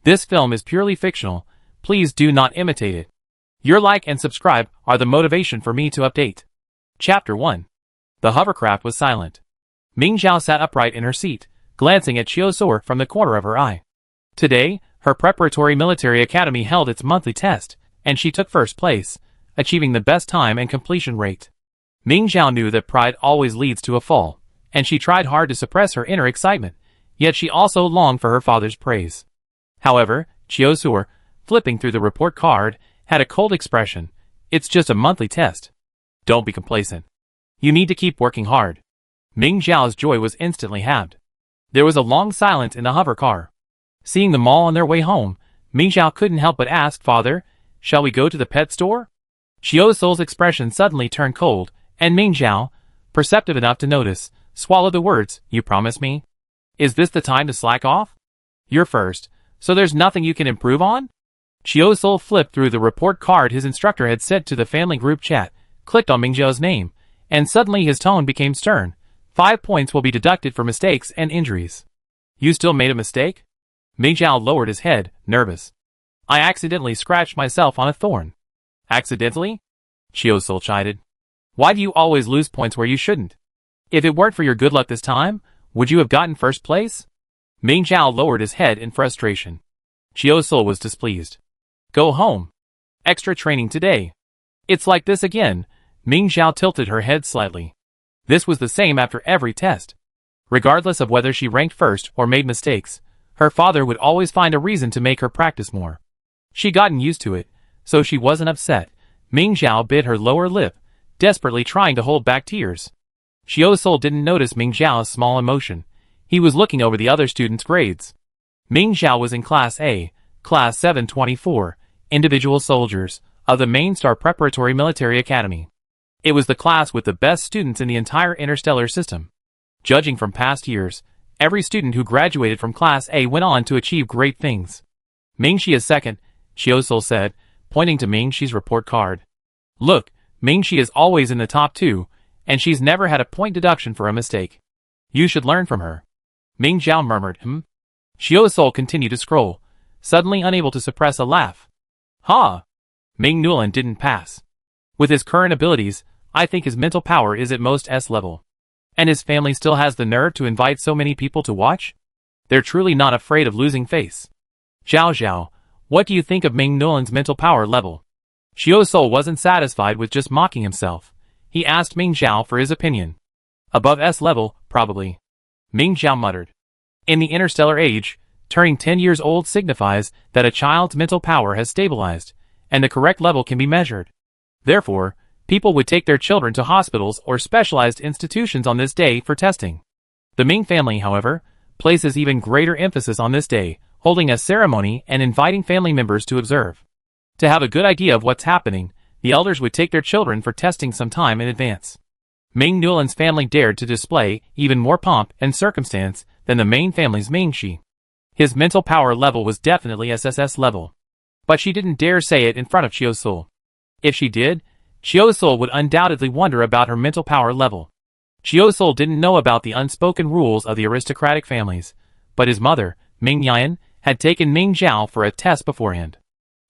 This film is purely fictional. Please do not imitate it. Your like and subscribe are the motivation for me to update. Chapter 1. The hovercraft was silent. Ming Zhao sat upright in her seat, glancing at Qiu Suo from the corner of her eye. Today, her preparatory military academy held its monthly test, and she took first place, achieving the best time and completion rate. Ming Zhao knew that pride always leads to a fall, and she tried hard to suppress her inner excitement, yet she also longed for her father's praise. However, Qiu Suo, flipping through the report card, had a cold expression. It's just a monthly test. Don't be complacent. You need to keep working hard. Ming Zhao's joy was instantly halved. There was a long silence in the hover car. Seeing them all on their way home, Ming Zhao couldn't help but ask, "Father, shall we go to the pet store?" Qiu Suo's expression suddenly turned cold, and Ming Zhao, perceptive enough to notice, swallowed the words, "You promise me? Is this the time to slack off? You're first, so there's nothing you can improve on?" Qiu Suo flipped through the report card his instructor had sent to the family group chat, clicked on Ming Zhao's name, and suddenly his tone became stern. 5 points will be deducted for mistakes and injuries. You still made a mistake? Ming Zhao lowered his head, nervous. I accidentally scratched myself on a thorn. Accidentally? Qiu Suo chided. Why do you always lose points where you shouldn't? If it weren't for your good luck this time, would you have gotten first place? Ming Zhao lowered his head in frustration. Qiu Suo was displeased. Go home. Extra training today. It's like this again. Ming Zhao tilted her head slightly. This was the same after every test. Regardless of whether she ranked first or made mistakes, her father would always find a reason to make her practice more. She'd gotten used to it, so she wasn't upset. Ming Zhao bit her lower lip, desperately trying to hold back tears. Qiu Suo didn't notice Ming Zhao's small emotion. He was looking over the other students' grades. Ming Zhao was in Class A, Class 724, Individual Soldiers, of the Main Star Preparatory Military Academy. It was the class with the best students in the entire interstellar system. Judging from past years, every student who graduated from Class A went on to achieve great things. Ming Xi is second, Qiu Suo said, pointing to Ming Xi's report card. Look, Ming Xi is always in the top 2, and she's never had a point deduction for a mistake. You should learn from her. Ming Zhao murmured, Qiu Suo continued to scroll, suddenly unable to suppress a laugh. Ha! Ming Nulan didn't pass. With his current abilities, I think his mental power is at most S level. And his family still has the nerve to invite so many people to watch? They're truly not afraid of losing face. Zhao Zhao, what do you think of Ming Nulan's mental power level? Qiu Suo wasn't satisfied with just mocking himself. He asked Ming Zhao for his opinion. Above S level, probably. Ming Zhao muttered. In the interstellar age, turning 10 years old signifies that a child's mental power has stabilized, and the correct level can be measured. Therefore, people would take their children to hospitals or specialized institutions on this day for testing. The Ming family, however, places even greater emphasis on this day, holding a ceremony and inviting family members to observe. To have a good idea of what's happening, the elders would take their children for testing some time in advance. Ming Nulan's family dared to display even more pomp and circumstance than the main family's Ming Xi. His mental power level was definitely SSS level. But she didn't dare say it in front of Qiu Suo. If she did, Qiu Suo would undoubtedly wonder about her mental power level. Qiu Suo didn't know about the unspoken rules of the aristocratic families, but his mother, Ming Yan, had taken Ming Zhao for a test beforehand.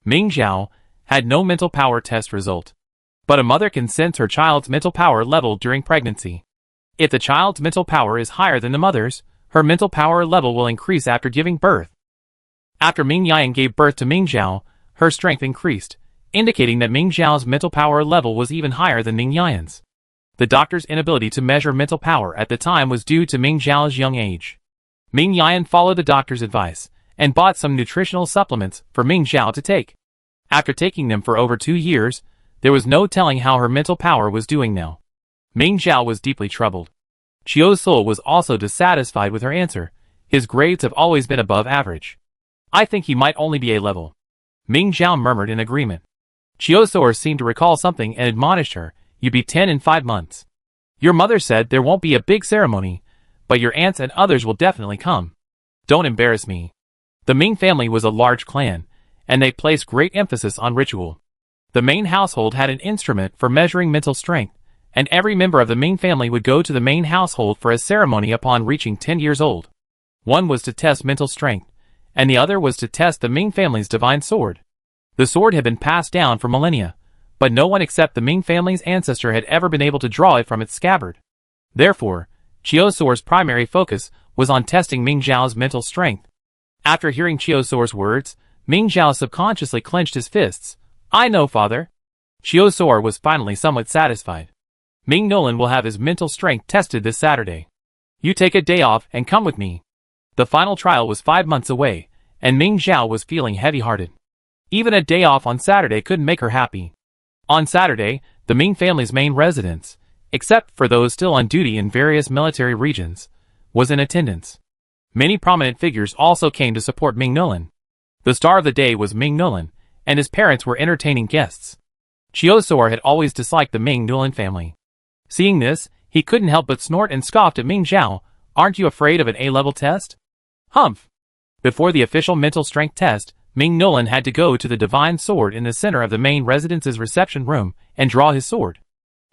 Ming Zhao had no mental power test result. But a mother can sense her child's mental power level during pregnancy. If the child's mental power is higher than the mother's, her mental power level will increase after giving birth. After Ming Yan gave birth to Ming Zhao, her strength increased, indicating that Ming Zhao's mental power level was even higher than Ming Yan's. The doctor's inability to measure mental power at the time was due to Ming Zhao's young age. Ming Yan followed the doctor's advice, and bought some nutritional supplements for Ming Zhao to take. After taking them for over 2 years, there was no telling how her mental power was doing now. Ming Zhao was deeply troubled. Qiu Suo was also dissatisfied with her answer. His grades have always been above average. I think he might only be A level. Ming Zhao murmured in agreement. Qiu Suo seemed to recall something and admonished her, "You'd be 10 in 5 months. Your mother said there won't be a big ceremony, but your aunts and others will definitely come. Don't embarrass me." The Ming family was a large clan, and they placed great emphasis on ritual. The main household had an instrument for measuring mental strength, and every member of the Ming family would go to the main household for a ceremony upon reaching 10 years old. One was to test mental strength, and the other was to test the Ming family's divine sword. The sword had been passed down for millennia, but no one except the Ming family's ancestor had ever been able to draw it from its scabbard. Therefore, Chiosor's primary focus was on testing Ming Zhao's mental strength. After hearing Chiosor's words, Ming Zhao subconsciously clenched his fists. "I know, father." Chiosor was finally somewhat satisfied. Ming Nolan will have his mental strength tested this Saturday. You take a day off and come with me. The final trial was 5 months away, and Ming Zhao was feeling heavy-hearted. Even a day off on Saturday couldn't make her happy. On Saturday, the Ming family's main residence, except for those still on duty in various military regions, was in attendance. Many prominent figures also came to support Ming Nolan. The star of the day was Ming Nolan, and his parents were entertaining guests. Chiosor had always disliked the Ming Nolan family. Seeing this, he couldn't help but snort and scoffed at Ming Zhao. "Aren't you afraid of an A-level test?" Humph! Before the official mental strength test, Ming Nolan had to go to the divine sword in the center of the main residence's reception room and draw his sword.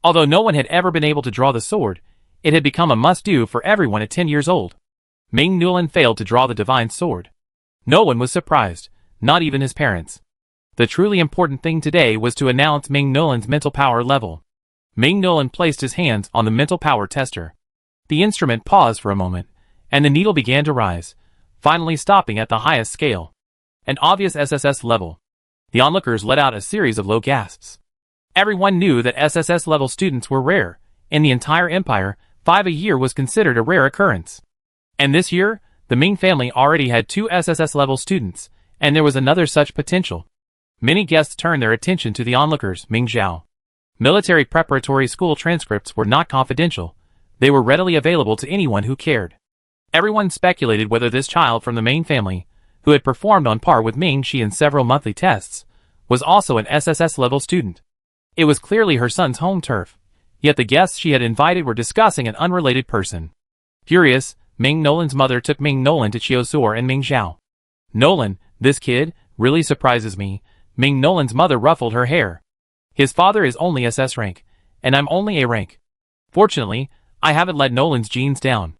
Although no one had ever been able to draw the sword, it had become a must-do for everyone at 10 years old. Ming Nolan failed to draw the divine sword. No one was surprised, not even his parents. The truly important thing today was to announce Ming Nolan's mental power level. Ming Nolan placed his hands on the mental power tester. The instrument paused for a moment, and the needle began to rise, finally stopping at the highest scale. An obvious SSS level. The onlookers let out a series of low gasps. Everyone knew that SSS level students were rare. In the entire empire, 5 a year was considered a rare occurrence. And this year, the Ming family already had 2 SSS level students, and there was another such potential. Many guests turned their attention to the onlookers, Ming Zhao. Military preparatory school transcripts were not confidential. They were readily available to anyone who cared. Everyone speculated whether this child from the main family, who had performed on par with Ming Shi in several monthly tests, was also an SSS level student. It was clearly her son's home turf, yet the guests she had invited were discussing an unrelated person. Furious, Ming Nolan's mother took Ming Nolan to Chiosor and Ming Zhao. "Nolan, this kid really surprises me." Ming Nolan's mother ruffled her hair. "His father is only SS rank, and I'm only A rank. Fortunately, I haven't let Nolan's genes down."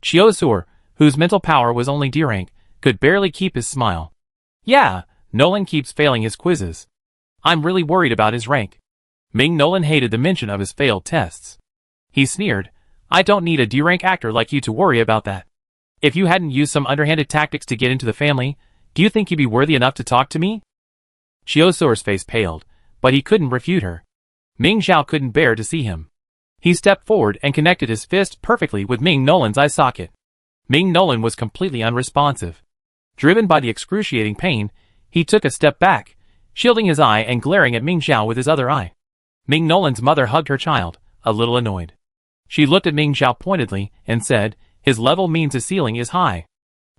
Chiosor, whose mental power was only D rank, could barely keep his smile. "Yeah, Nolan keeps failing his quizzes. I'm really worried about his rank." Ming Nolan hated the mention of his failed tests. He sneered, "I don't need a D rank actor like you to worry about that. If you hadn't used some underhanded tactics to get into the family, do you think you'd be worthy enough to talk to me?" Chiosor's face paled, but he couldn't refute her. Ming Zhao couldn't bear to see him. He stepped forward and connected his fist perfectly with Ming Nolan's eye socket. Ming Nolan was completely unresponsive. Driven by the excruciating pain, he took a step back, shielding his eye and glaring at Ming Zhao with his other eye. Ming Nolan's mother hugged her child, a little annoyed. She looked at Ming Zhao pointedly and said, "His level means his ceiling is high.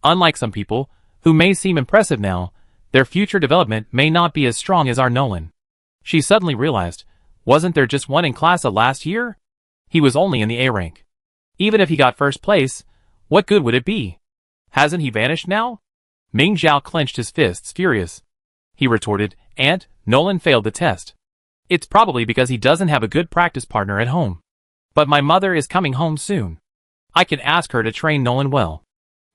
Unlike some people, who may seem impressive now, their future development may not be as strong as our Nolan." She suddenly realized, wasn't there just one in class last year? He was only in the A rank. Even if he got first place, what good would it be? Hasn't he vanished now? Ming Zhao clenched his fists, furious. He retorted, "Aunt, Nolan failed the test. It's probably because he doesn't have a good practice partner at home. But my mother is coming home soon. I can ask her to train Nolan well."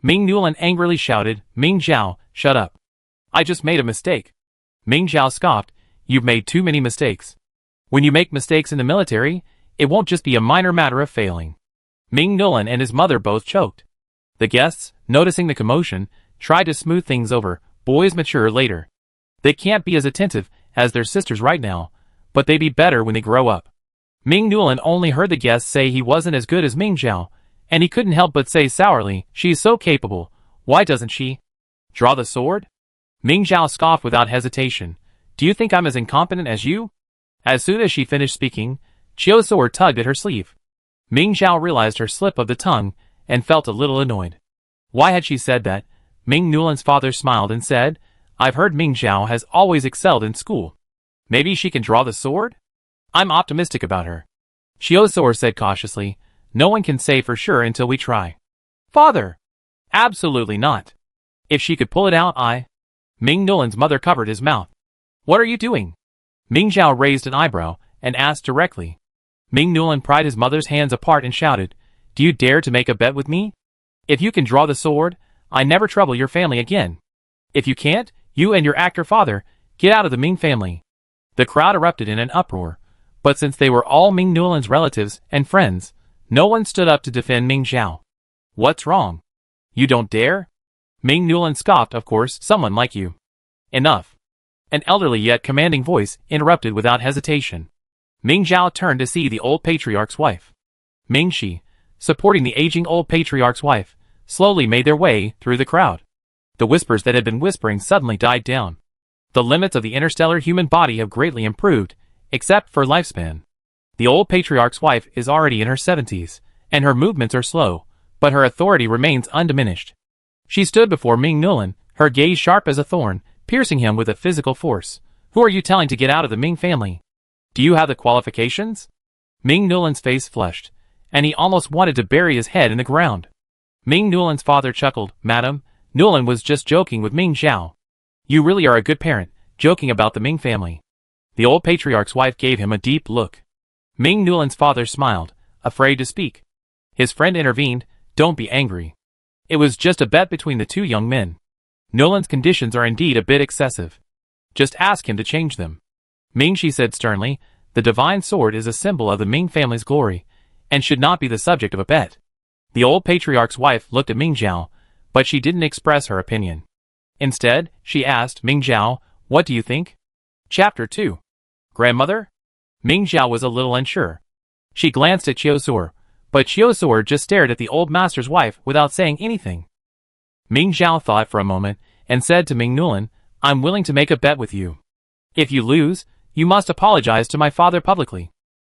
Ming Nolan angrily shouted, "Ming Zhao, shut up. I just made a mistake." Ming Zhao scoffed, "You've made too many mistakes. When you make mistakes in the military, it won't just be a minor matter of failing." Ming Nolan and his mother both choked. The guests, noticing the commotion, tried to smooth things over. Boys mature later. They can't be as attentive as their sisters right now, but they'd be better when they grow up. Ming Nolan only heard the guests say he wasn't as good as Ming Zhao, and he couldn't help but say sourly, "She's so capable. Why doesn't she draw the sword?" Ming Zhao scoffed without hesitation. "Do you think I'm as incompetent as you?" As soon as she finished speaking, Chiosor tugged at her sleeve. Ming Zhao realized her slip of the tongue and felt a little annoyed. Why had she said that? Ming Nolan's father smiled and said, "I've heard Ming Zhao has always excelled in school. Maybe she can draw the sword? I'm optimistic about her." Chiosor said cautiously, "No one can say for sure until we try." "Father!" "Absolutely not. If she could pull it out, Ming Nolan's mother covered his mouth. "What are you doing?" Ming Zhao raised an eyebrow and asked directly. Ming Nolan pried his mother's hands apart and shouted, "Do you dare to make a bet with me? If you can draw the sword, I never trouble your family again." If you can't, you and your actor father, get out of the Ming family. The crowd erupted in an uproar, but since they were all Ming Nulan's relatives and friends, no one stood up to defend Ming Zhao. What's wrong? You don't dare? Ming Nulan scoffed. Of course, someone like you. Enough. An elderly yet commanding voice interrupted without hesitation. Ming Zhao turned to see the old patriarch's wife. Ming Shi, supporting the aging old patriarch's wife, slowly made their way through the crowd. The whispers that had been whispering suddenly died down. The limits of the interstellar human body have greatly improved, except for lifespan. The old patriarch's wife is already in her 70s, and her movements are slow, but her authority remains undiminished. She stood before Ming Nulan, her gaze sharp as a thorn, piercing him with a physical force. Who are you telling to get out of the Ming family? Do you have the qualifications? Ming Nulan's face flushed, and he almost wanted to bury his head in the ground. Ming Nulan's father chuckled. Madam, Nulan was just joking with Ming Zhao. You really are a good parent, joking about the Ming family. The old patriarch's wife gave him a deep look. Ming Nulan's father smiled, afraid to speak. His friend intervened. Don't be angry. It was just a bet between the two young men. Nulan's conditions are indeed a bit excessive. Just ask him to change them. Ming Shi said sternly, the divine sword is a symbol of the Ming family's glory, and should not be the subject of a bet. The old patriarch's wife looked at Ming Zhao, but she didn't express her opinion. Instead, she asked, Ming Zhao, what do you think? Chapter 2. Grandmother? Ming Zhao was a little unsure. She glanced at Chiosor, but Chiosor just stared at the old master's wife without saying anything. Ming Zhao thought for a moment, and said to Ming Nulan, I'm willing to make a bet with you. If you lose, you must apologize to my father publicly.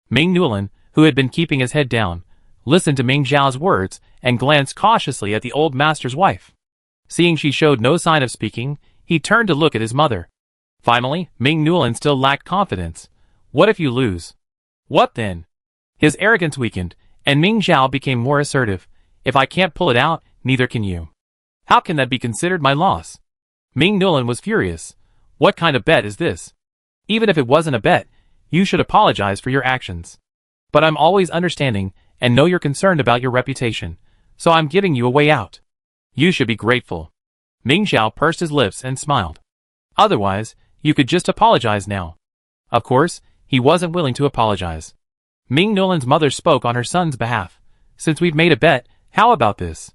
Ming Nulan, who had been keeping his head down, listened to Ming Zhao's words and glanced cautiously at the old master's wife. Seeing she showed no sign of speaking, he turned to look at his mother. Finally, Ming Nulan still lacked confidence. What if you lose? What then? His arrogance weakened, and Ming Zhao became more assertive. If I can't pull it out, neither can you. How can that be considered my loss? Ming Nulan was furious. What kind of bet is this? Even if it wasn't a bet, you should apologize for your actions. But I'm always understanding, and know you're concerned about your reputation, so I'm giving you a way out. You should be grateful. Ming Zhao pursed his lips and smiled. Otherwise, you could just apologize now. Of course, he wasn't willing to apologize. Ming Nulan's mother spoke on her son's behalf. Since we've made a bet, how about this?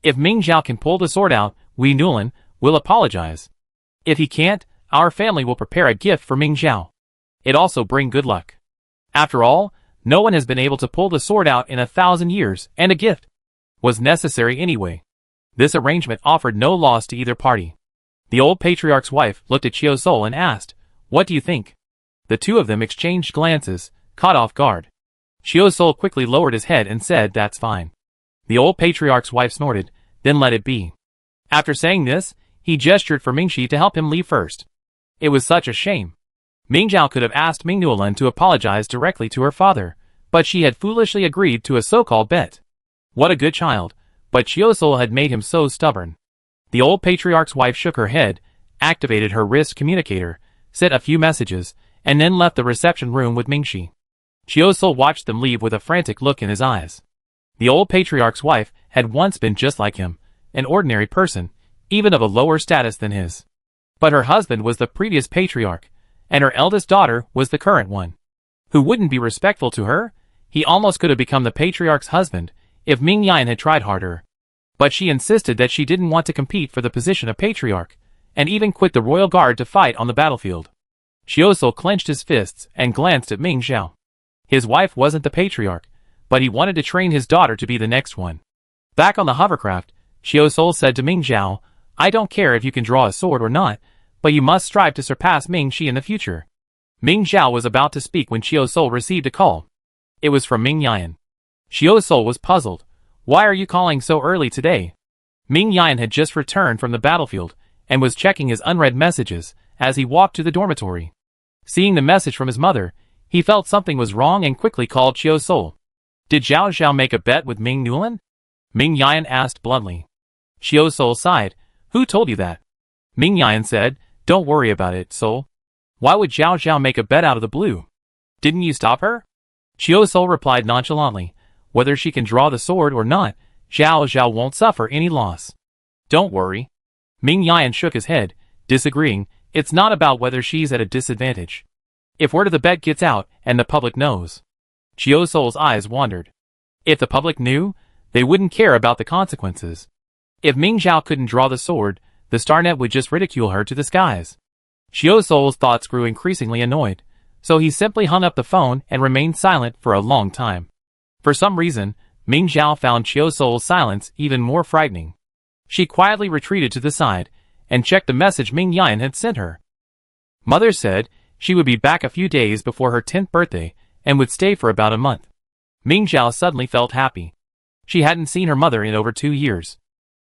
If Ming Zhao can pull the sword out, we Nulan will apologize. If he can't, our family will prepare a gift for Ming Zhao. It also bring good luck. After all, no one has been able to pull the sword out in 1,000 years, and a gift was necessary anyway. This arrangement offered no loss to either party. The old patriarch's wife looked at Chiosol and asked, what do you think? The two of them exchanged glances, caught off guard. Chiosol quickly lowered his head and said, that's fine. The old patriarch's wife snorted, then let it be. After saying this, he gestured for Mingxi to help him leave first. It was such a shame. Ming Zhao could have asked Ming Nulan to apologize directly to her father, but she had foolishly agreed to a so-called bet. What a good child, but Chiosol had made him so stubborn. The old patriarch's wife shook her head, activated her wrist communicator, sent a few messages, and then left the reception room with Mingxi. Chiosol watched them leave with a frantic look in his eyes. The old patriarch's wife had once been just like him, an ordinary person, even of a lower status than his. But her husband was the previous patriarch, and her eldest daughter was the current one. Who wouldn't be respectful to her? He almost could have become the patriarch's husband, if Ming Yan had tried harder. But she insisted that she didn't want to compete for the position of patriarch, and even quit the royal guard to fight on the battlefield. Chiosol clenched his fists and glanced at Ming Zhao. His wife wasn't the patriarch, but he wanted to train his daughter to be the next one. Back on the hovercraft, Chiosol said to Ming Zhao, I don't care if you can draw a sword or not, but you must strive to surpass Ming Shi in the future. Ming Zhao was about to speak when Chiosol received a call. It was from Ming Yan. Chiosol was puzzled. Why are you calling so early today? Ming Yan had just returned from the battlefield, and was checking his unread messages, as he walked to the dormitory. Seeing the message from his mother, he felt something was wrong and quickly called Chiosol. Did Zhao Zhao make a bet with Ming Nulan? Ming Yan asked bluntly. Chiosol sighed. Who told you that? Ming Yan said, don't worry about it, Sol. Why would Zhao Zhao make a bet out of the blue? Didn't you stop her? Chiosol replied nonchalantly, whether she can draw the sword or not, Zhao Zhao won't suffer any loss. Don't worry. Ming Yan shook his head, disagreeing. It's not about whether she's at a disadvantage. If word of the bet gets out and the public knows. Chiu Soul's eyes wandered. If the public knew, they wouldn't care about the consequences. If Ming Zhao couldn't draw the sword, the Starnet would just ridicule her to the skies. Chiu Soul's thoughts grew increasingly annoyed, so he simply hung up the phone and remained silent for a long time. For some reason, Ming Zhao found Chiu Soul's silence even more frightening. She quietly retreated to the side and checked the message Ming Yan had sent her. Mother said she would be back a few days before her 10th birthday and would stay for about a month. Ming Zhao suddenly felt happy. She hadn't seen her mother in over 2 years.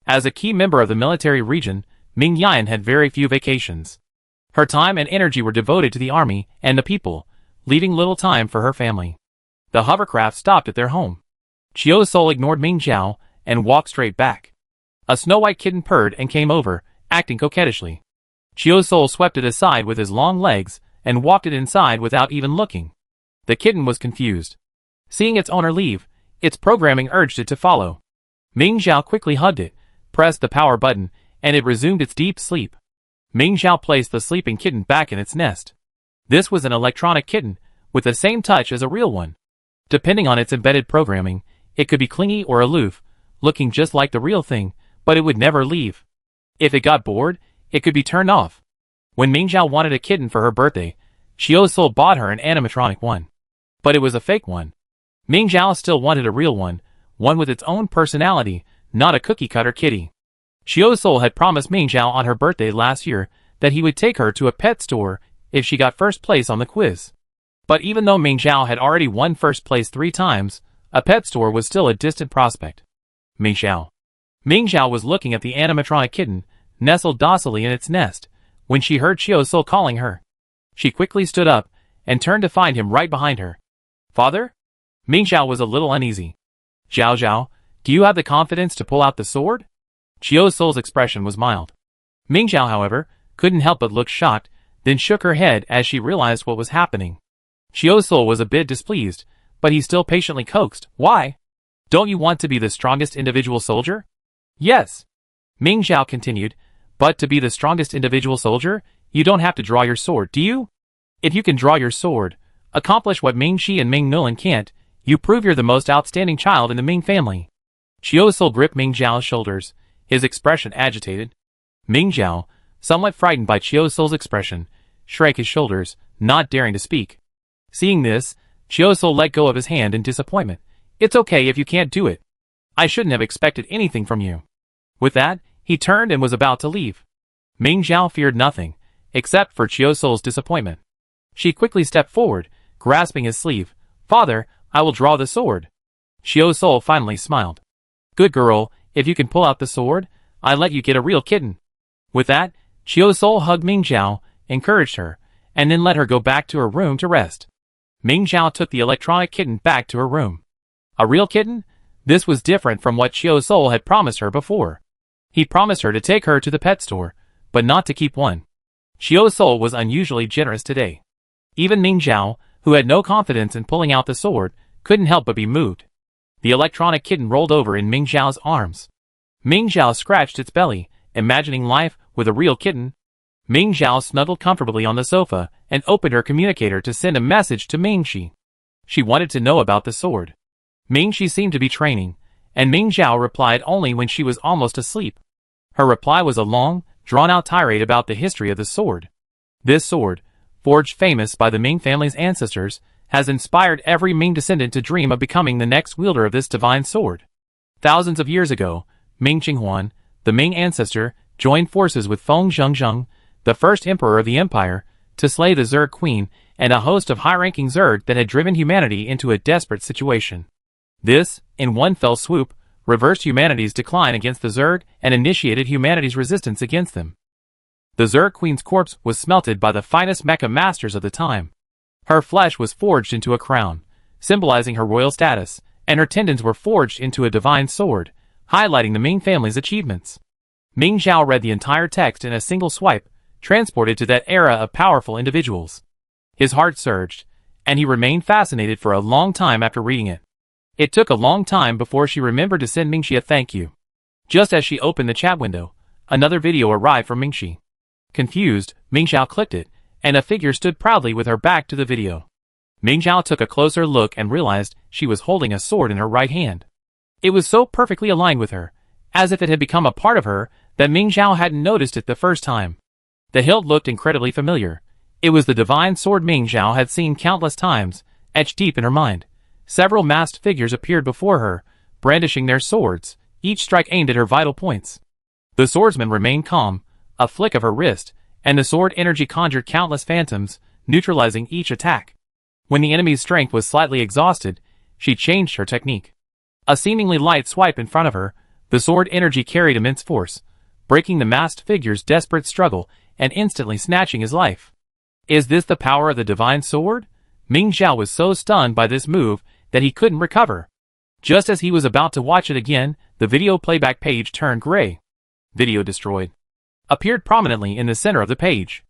As a key member of the military region, Ming Yan had very few vacations. Her time and energy were devoted to the army and the people, leaving little time for her family. The hovercraft stopped at their home. Chiu Soul ignored Ming Zhao and walked straight back. A snow-white kitten purred and came over, acting coquettishly. Chiu Soul swept it aside with his long legs and walked it inside without even looking. The kitten was confused. Seeing its owner leave, its programming urged it to follow. Ming Zhao quickly hugged it, pressed the power button, and it resumed its deep sleep. Ming Zhao placed the sleeping kitten back in its nest. This was an electronic kitten, with the same touch as a real one. Depending on its embedded programming, it could be clingy or aloof, looking just like the real thing, but it would never leave. If it got bored, it could be turned off. When Ming Zhao wanted a kitten for her birthday, Chiu Soul bought her an animatronic one. But it was a fake one. Ming Zhao still wanted a real one with its own personality, not a cookie-cutter kitty. Chiu Soul had promised Ming Zhao on her birthday last year that he would take her to a pet store if she got first place on the quiz. But even though Ming Zhao had already won first place 3 times, a pet store was still a distant prospect. Ming Zhao was looking at the animatronic kitten, nestled docilely in its nest, when she heard Chiu Soul calling her. She quickly stood up and turned to find him right behind her. Father? Ming Zhao was a little uneasy. Zhao, do you have the confidence to pull out the sword? Chiu Soul's expression was mild. Ming Zhao, however, couldn't help but look shocked, then shook her head as she realized what was happening. Chiu Soul was a bit displeased, but he still patiently coaxed. Why? Don't you want to be the strongest individual soldier? Yes. Ming Zhao continued, but to be the strongest individual soldier, you don't have to draw your sword, do you? If you can draw your sword, accomplish what Ming Shi and Ming Nulan can't, you prove you're the most outstanding child in the Ming family. Chiu Soul gripped Ming Zhao's shoulders, his expression agitated. Ming Zhao, somewhat frightened by Chiu Soul's expression, shrugged his shoulders, not daring to speak. Seeing this, Chiu Soul let go of his hand in disappointment. It's okay if you can't do it. I shouldn't have expected anything from you. With that, he turned and was about to leave. Ming Zhao feared nothing, except for Chiu Soul's disappointment. She quickly stepped forward, grasping his sleeve. Father, I will draw the sword. Chiu Soul finally smiled. Good girl, if you can pull out the sword, I let you get a real kitten. With that, Chiu Soul hugged Ming Zhao, encouraged her, and then let her go back to her room to rest. Ming Zhao took the electronic kitten back to her room. A real kitten? This was different from what Chiu Soul had promised her before. He promised her to take her to the pet store, but not to keep one. Chiu Soul was unusually generous today. Even Ming Zhao, who had no confidence in pulling out the sword, couldn't help but be moved. The electronic kitten rolled over in Ming Zhao's arms. Ming Zhao scratched its belly, imagining life with a real kitten. Ming Zhao snuggled comfortably on the sofa and opened her communicator to send a message to Ming Shi. She wanted to know about the sword. Ming Shi seemed to be training, and Ming Zhao replied only when she was almost asleep. Her reply was a long, drawn-out tirade about the history of the sword. This sword, forged famous by the Ming family's ancestors, has inspired every Ming descendant to dream of becoming the next wielder of this divine sword. Thousands of years ago, Ming Qinghuan, the Ming ancestor, joined forces with Feng Zhengzheng, the first emperor of the empire, to slay the Zerg queen and a host of high-ranking Zerg that had driven humanity into a desperate situation. This, in one fell swoop, reversed humanity's decline against the Zerg and initiated humanity's resistance against them. The Zerg queen's corpse was smelted by the finest mecha masters of the time. Her flesh was forged into a crown, symbolizing her royal status, and her tendons were forged into a divine sword, highlighting the Ming family's achievements. Ming Zhao read the entire text in a single swipe, transported to that era of powerful individuals. His heart surged, and he remained fascinated for a long time after reading it. It took a long time before she remembered to send Ming Shi a thank you. Just as she opened the chat window, Another video arrived from Mingxi. Confused, Ming Xiao clicked it, and a figure stood proudly with her back to the video. Ming Xiao took a closer look and realized she was holding a sword in her right hand. It was so perfectly aligned with her, as if it had become a part of her, that Ming Xiao hadn't noticed it the first time. The hilt looked incredibly familiar. It was the divine sword Ming Xiao had seen countless times, etched deep in her mind. Several masked figures appeared before her, brandishing their swords, each strike aimed at her vital points. The swordsman remained calm, a flick of her wrist, and the sword energy conjured countless phantoms, neutralizing each attack. When the enemy's strength was slightly exhausted, she changed her technique. A seemingly light swipe in front of her, the sword energy carried immense force, breaking the masked figure's desperate struggle and instantly snatching his life. Is this the power of the divine sword? Ming Xiao was so stunned by this move that he couldn't recover. Just as he was about to watch it again, the video playback page turned gray. Video destroyed. Appeared prominently in the center of the page.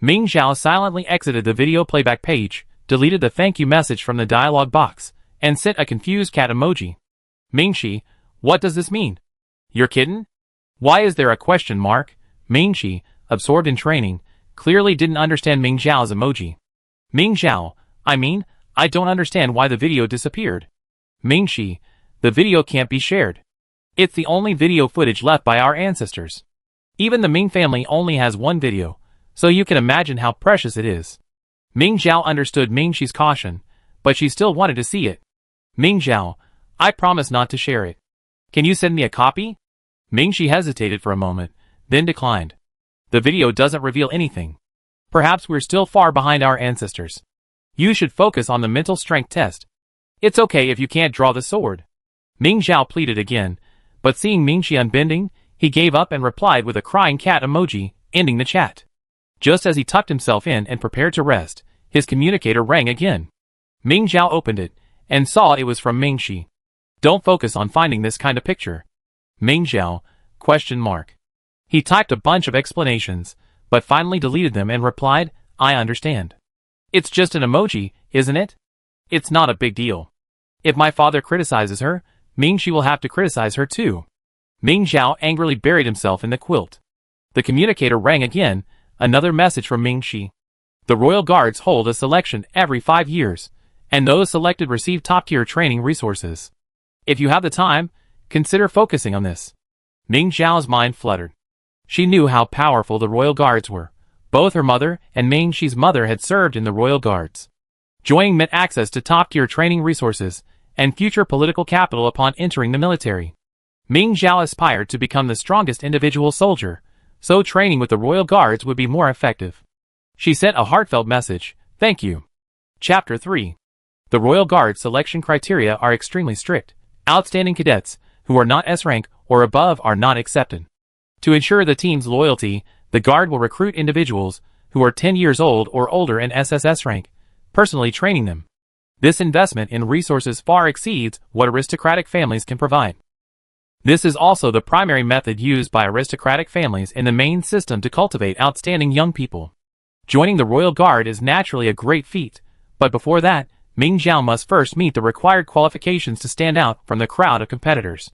Ming Xiao silently exited the video playback page, deleted the thank you message from the dialog box, and sent a confused cat emoji. Mingxi, what does this mean? You're kidding? Why is there a question mark? Mingxi, absorbed in training, clearly didn't understand Ming Xiao's emoji. Ming Xiao, I don't understand why the video disappeared. Mingxi, the video can't be shared. It's the only video footage left by our ancestors. Even the Ming family only has one video, so you can imagine how precious it is. Ming Xiao understood Mingxi's caution, but she still wanted to see it. Ming Xiao, I promise not to share it. Can you send me a copy? Mingxi hesitated for a moment, then declined. The video doesn't reveal anything. Perhaps we're still far behind our ancestors. You should focus on the mental strength test. It's okay if you can't draw the sword. Ming Xiao pleaded again, but seeing Mingxi unbending, he gave up and replied with a crying cat emoji, ending the chat. Just as he tucked himself in and prepared to rest, his communicator rang again. Ming Xiao opened it, and saw it was from Mingxi. Don't focus on finding this kind of picture. Ming Xiao, ? He typed a bunch of explanations, but finally deleted them and replied, I understand. It's just an emoji, isn't it? It's not a big deal. If my father criticizes her, Mingxi will have to criticize her too. Ming Xiao angrily buried himself in the quilt. The communicator rang again, another message from Mingxi. The Royal Guards hold a selection every 5 years, and those selected receive top-tier training resources. If you have the time, consider focusing on this. Ming Xiao's mind fluttered. She knew how powerful the Royal Guards were. Both her mother and Mingxi's mother had served in the Royal Guards. Joining meant access to top-tier training resources and future political capital upon entering the military. Ming Xiao aspired to become the strongest individual soldier, so training with the Royal Guards would be more effective. She sent a heartfelt message, thank you. Chapter 3. The Royal Guard selection criteria are extremely strict. Outstanding cadets, who are not S rank or above, are not accepted. To ensure the team's loyalty, the Guard will recruit individuals who are 10 years old or older in SSS rank, personally training them. This investment in resources far exceeds what aristocratic families can provide. This is also the primary method used by aristocratic families in the main system to cultivate outstanding young people. Joining the Royal Guard is naturally a great feat, but before that, Ming Xiao must first meet the required qualifications to stand out from the crowd of competitors.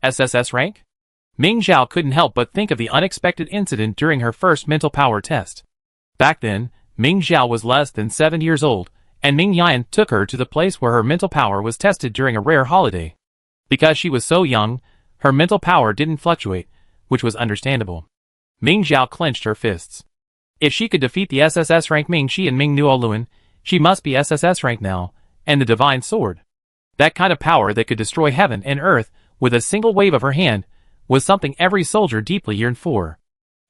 SSS rank? Ming Xiao couldn't help but think of the unexpected incident during her first mental power test. Back then, Ming Xiao was less than 7 years old, and Ming Yan took her to the place where her mental power was tested during a rare holiday. Because she was so young, her mental power didn't fluctuate, which was understandable. Ming Xiao clenched her fists. If she could defeat the SSS rank Mingxi and Ming Nuoluan, she must be SSS rank now, and the divine sword. That kind of power that could destroy heaven and earth with a single wave of her hand was something every soldier deeply yearned for.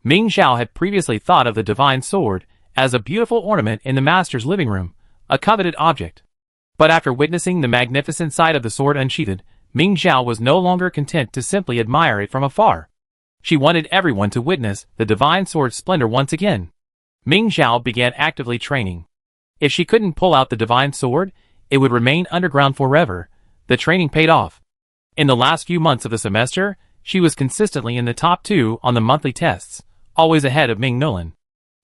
Ming Xiao had previously thought of the divine sword as a beautiful ornament in the master's living room, a coveted object. But after witnessing the magnificent sight of the sword unsheathed, Ming Xiao was no longer content to simply admire it from afar. She wanted everyone to witness the divine sword's splendor once again. Ming Xiao began actively training. If she couldn't pull out the divine sword, it would remain underground forever. The training paid off. In the last few months of the semester, she was consistently in the top 2 on the monthly tests, always ahead of Ming Nuoluan.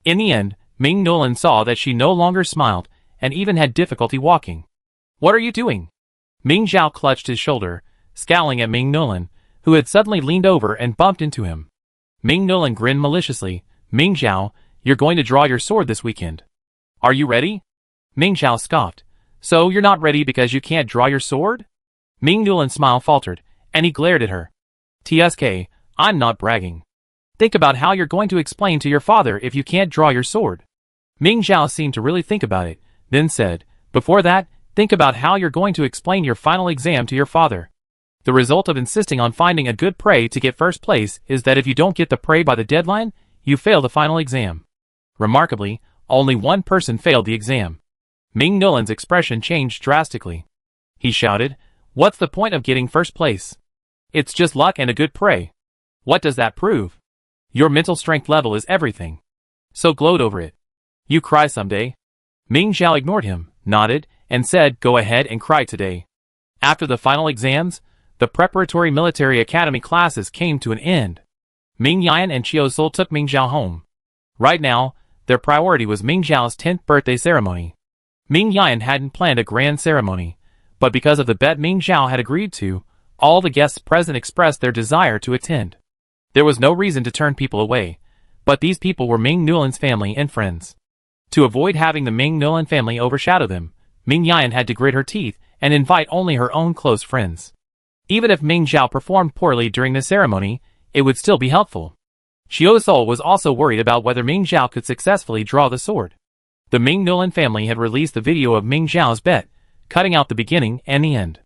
In the end, Ming Nuoluan saw that she no longer smiled and even had difficulty walking. What are you doing? Ming Xiao clutched his shoulder, scowling at Ming Nuoluan, who had suddenly leaned over and bumped into him. Ming Nulan grinned maliciously. Ming Zhao, you're going to draw your sword this weekend. Are you ready? Ming Zhao scoffed. So you're not ready because you can't draw your sword? Ming Nulan's smile faltered, and he glared at her. TSK, I'm not bragging. Think about how you're going to explain to your father if you can't draw your sword. Ming Zhao seemed to really think about it, then said, before that, think about how you're going to explain your final exam to your father. The result of insisting on finding a good prey to get first place is that if you don't get the prey by the deadline, you fail the final exam. Remarkably, only one person failed the exam. Ming Nulan's expression changed drastically. He shouted, "What's the point of getting first place? It's just luck and a good prey. What does that prove? Your mental strength level is everything. So gloat over it. You cry someday." Ming Zhao ignored him, nodded, and said, "Go ahead and cry today." After the final exams, the preparatory military academy classes came to an end. Ming Yan and Qiu Sol took Ming Zhao home. Right now, their priority was Ming Zhao's 10th birthday ceremony. Ming Yan hadn't planned a grand ceremony, but because of the bet Ming Zhao had agreed to, all the guests present expressed their desire to attend. There was no reason to turn people away, but these people were Ming Nulan's family and friends. To avoid having the Ming Nulan family overshadow them, Ming Yan had to grit her teeth and invite only her own close friends. Even if Ming Zhao performed poorly during the ceremony, it would still be helpful. Qiu Sol was also worried about whether Ming Zhao could successfully draw the sword. The Ming Nulan family had released the video of Ming Zhao's bet, cutting out the beginning and the end.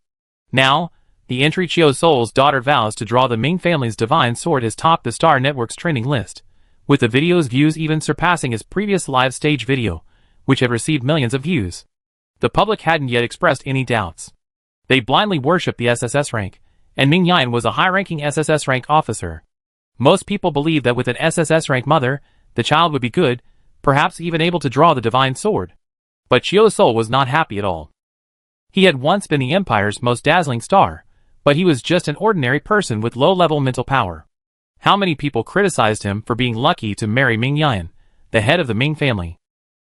Now, the entry Qiu Sol's daughter vows to draw the Ming family's divine sword has topped the Star Network's trending list, with the video's views even surpassing his previous live stage video, which had received millions of views. The public hadn't yet expressed any doubts. They blindly worshipped the SSS rank, and Ming Yan was a high-ranking SSS rank officer. Most people believed that with an SSS rank mother, the child would be good, perhaps even able to draw the divine sword. But Qiu Sol was not happy at all. He had once been the Empire's most dazzling star, but he was just an ordinary person with low-level mental power. How many people criticized him for being lucky to marry Ming Yan, the head of the Ming family.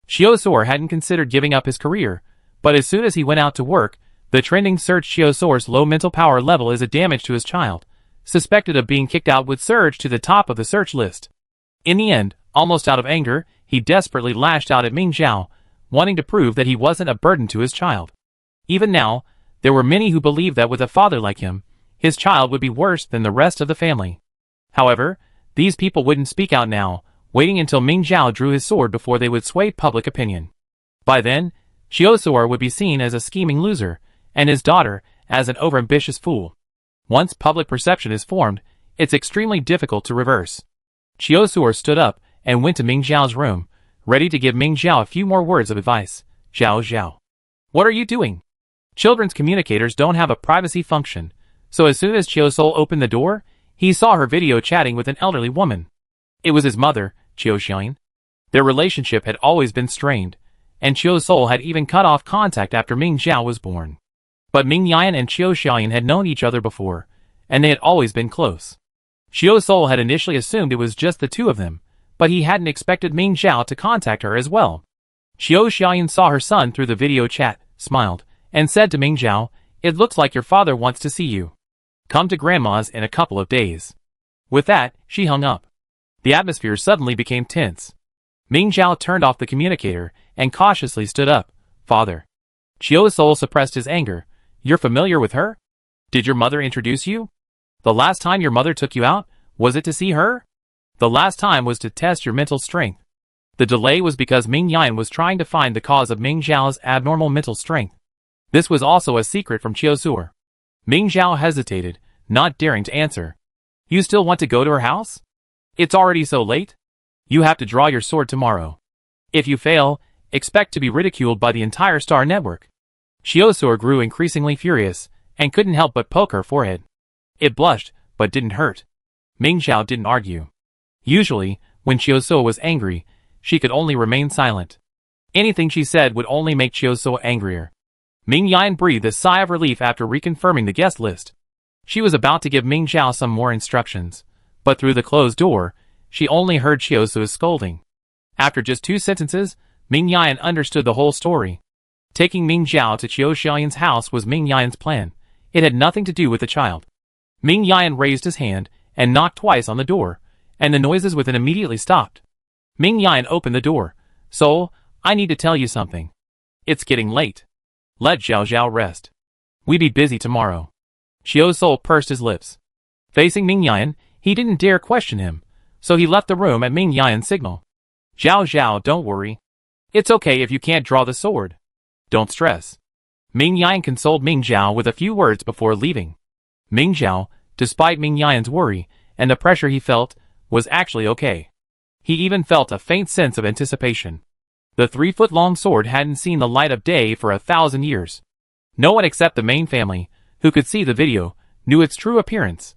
Qiu Sol hadn't considered giving up his career, but as soon as he went out to work, the trending search Qiu Sol's low mental power level is a damage to his child, suspected of being kicked out would surge to the top of the search list. In the end, almost out of anger, he desperately lashed out at Ming Zhao, wanting to prove that he wasn't a burden to his child. Even now, there were many who believed that with a father like him, his child would be worse than the rest of the family. However, these people wouldn't speak out now, waiting until Ming Zhao drew his sword before they would sway public opinion. By then, Qiu Sol would be seen as a scheming loser, and his daughter as an overambitious fool. Once public perception is formed, it's extremely difficult to reverse. Qiu Sol stood up and went to Ming Zhao's room, ready to give Ming Zhao a few more words of advice. Zhao. What are you doing? Children's communicators don't have a privacy function, so as soon as Qiu Sol opened the door, he saw her video chatting with an elderly woman. It was his mother, Qiu Xiaoyin. Their relationship had always been strained, and Qiu Sol had even cut off contact after Ming Zhao was born. But Ming Yan and Qiu Xiaoyin had known each other before, and they had always been close. Qiu Sol had initially assumed it was just the two of them, but he hadn't expected Ming Zhao to contact her as well. Qiu Xiaoyin saw her son through the video chat, smiled, and said to Ming Zhao, "It looks like your father wants to see you. Come to Grandma's in a couple of days." With that, she hung up. The atmosphere suddenly became tense. Ming Zhao turned off the communicator and cautiously stood up. "Father." Qiu Sol suppressed his anger. "You're familiar with her? Did your mother introduce you? The last time your mother took you out, was it to see her? The last time was to test your mental strength." The delay was because Ming Yan was trying to find the cause of Ming Zhao's abnormal mental strength. This was also a secret from Qiu Sol. Ming Zhao hesitated, not daring to answer. "You still want to go to her house? It's already so late. You have to draw your sword tomorrow. If you fail, expect to be ridiculed by the entire Star Network." Qiu Sol grew increasingly furious, and couldn't help but poke her forehead. It blushed, but didn't hurt. Ming Zhao didn't argue. Usually, when Qiu Sol was angry, she could only remain silent. Anything she said would only make Qiu Sol angrier. Ming Yan breathed a sigh of relief after reconfirming the guest list. She was about to give Ming Zhao some more instructions, but through the closed door, she only heard Qiu Sol's scolding. After just 2 sentences, Ming Yan understood the whole story. Taking Ming Zhao to Qiu Xiaoyin's house was Ming Yan's plan. It had nothing to do with the child. Ming Yan raised his hand and knocked twice on the door, and the noises within immediately stopped. Ming Yan opened the door. "Soul, I need to tell you something. It's getting late. Let Zhao Zhao rest. We be busy tomorrow." Xiao Soul pursed his lips. Facing Ming Yan, he didn't dare question him, so he left the room at Ming Yan's signal. "Zhao Zhao, don't worry. It's okay if you can't draw the sword. Don't stress." Ming Yan consoled Ming Zhao with a few words before leaving. Ming Zhao, despite Ming Yan's worry and the pressure he felt, was actually okay. He even felt a faint sense of anticipation. The 3-foot-long sword hadn't seen the light of day for 1,000 years. No one except the main family, who could see the video, knew its true appearance.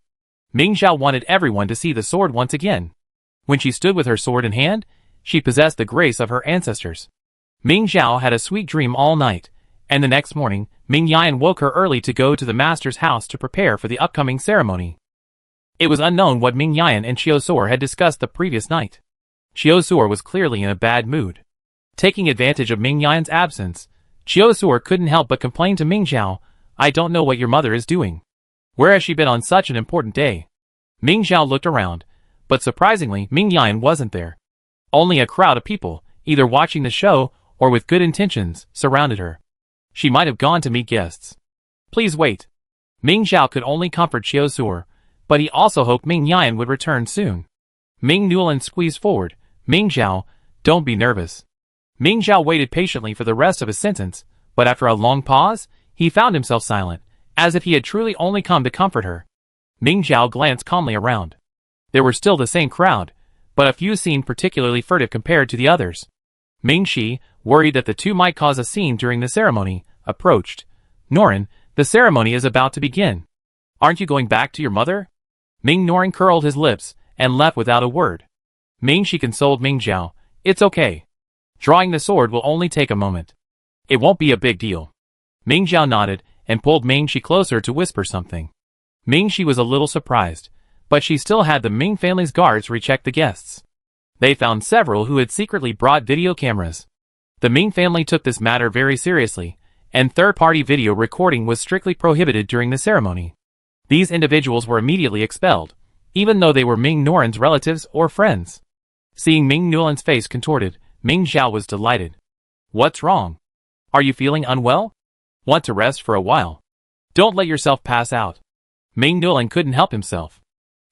Ming Zhao wanted everyone to see the sword once again. When she stood with her sword in hand, she possessed the grace of her ancestors. Ming Zhao had a sweet dream all night, and the next morning, Ming Yan woke her early to go to the master's house to prepare for the upcoming ceremony. It was unknown what Ming Yan and Xiao Suor had discussed the previous night. Xiao Suor was clearly in a bad mood. Taking advantage of Ming Yan's absence, Xiao Suor couldn't help but complain to Ming Zhao, "I don't know what your mother is doing. Where has she been on such an important day?" Ming Zhao looked around, but surprisingly Ming Yan wasn't there. Only a crowd of people, either watching the show or with good intentions, surrounded her. She might have gone to meet guests. "Please wait." Ming Zhao could only comfort Xiao Suor, but he also hoped Ming Yan would return soon. Ming Nulan squeezed forward. "Ming Zhao, don't be nervous." Ming Zhao waited patiently for the rest of his sentence, but after a long pause, he found himself silent, as if he had truly only come to comfort her. Ming Zhao glanced calmly around. There were still the same crowd, but a few seemed particularly furtive compared to the others. Ming Shi, worried that the two might cause a scene during the ceremony, approached. "Norin, the ceremony is about to begin. Aren't you going back to your mother?" Ming Norin curled his lips and left without a word. Ming Shi consoled Ming Zhao, "It's okay. Drawing the sword will only take a moment. It won't be a big deal." Ming Zhao nodded and pulled Ming Shi closer to whisper something. Ming Shi was a little surprised, but she still had the Ming family's guards recheck the guests. They found several who had secretly brought video cameras. The Ming family took this matter very seriously, and third-party video recording was strictly prohibited during the ceremony. These individuals were immediately expelled, even though they were Ming Norin's relatives or friends. Seeing Ming Nulan's face contorted, Ming Zhao was delighted. "What's wrong? Are you feeling unwell? Want to rest for a while? Don't let yourself pass out." Ming Nulan couldn't help himself.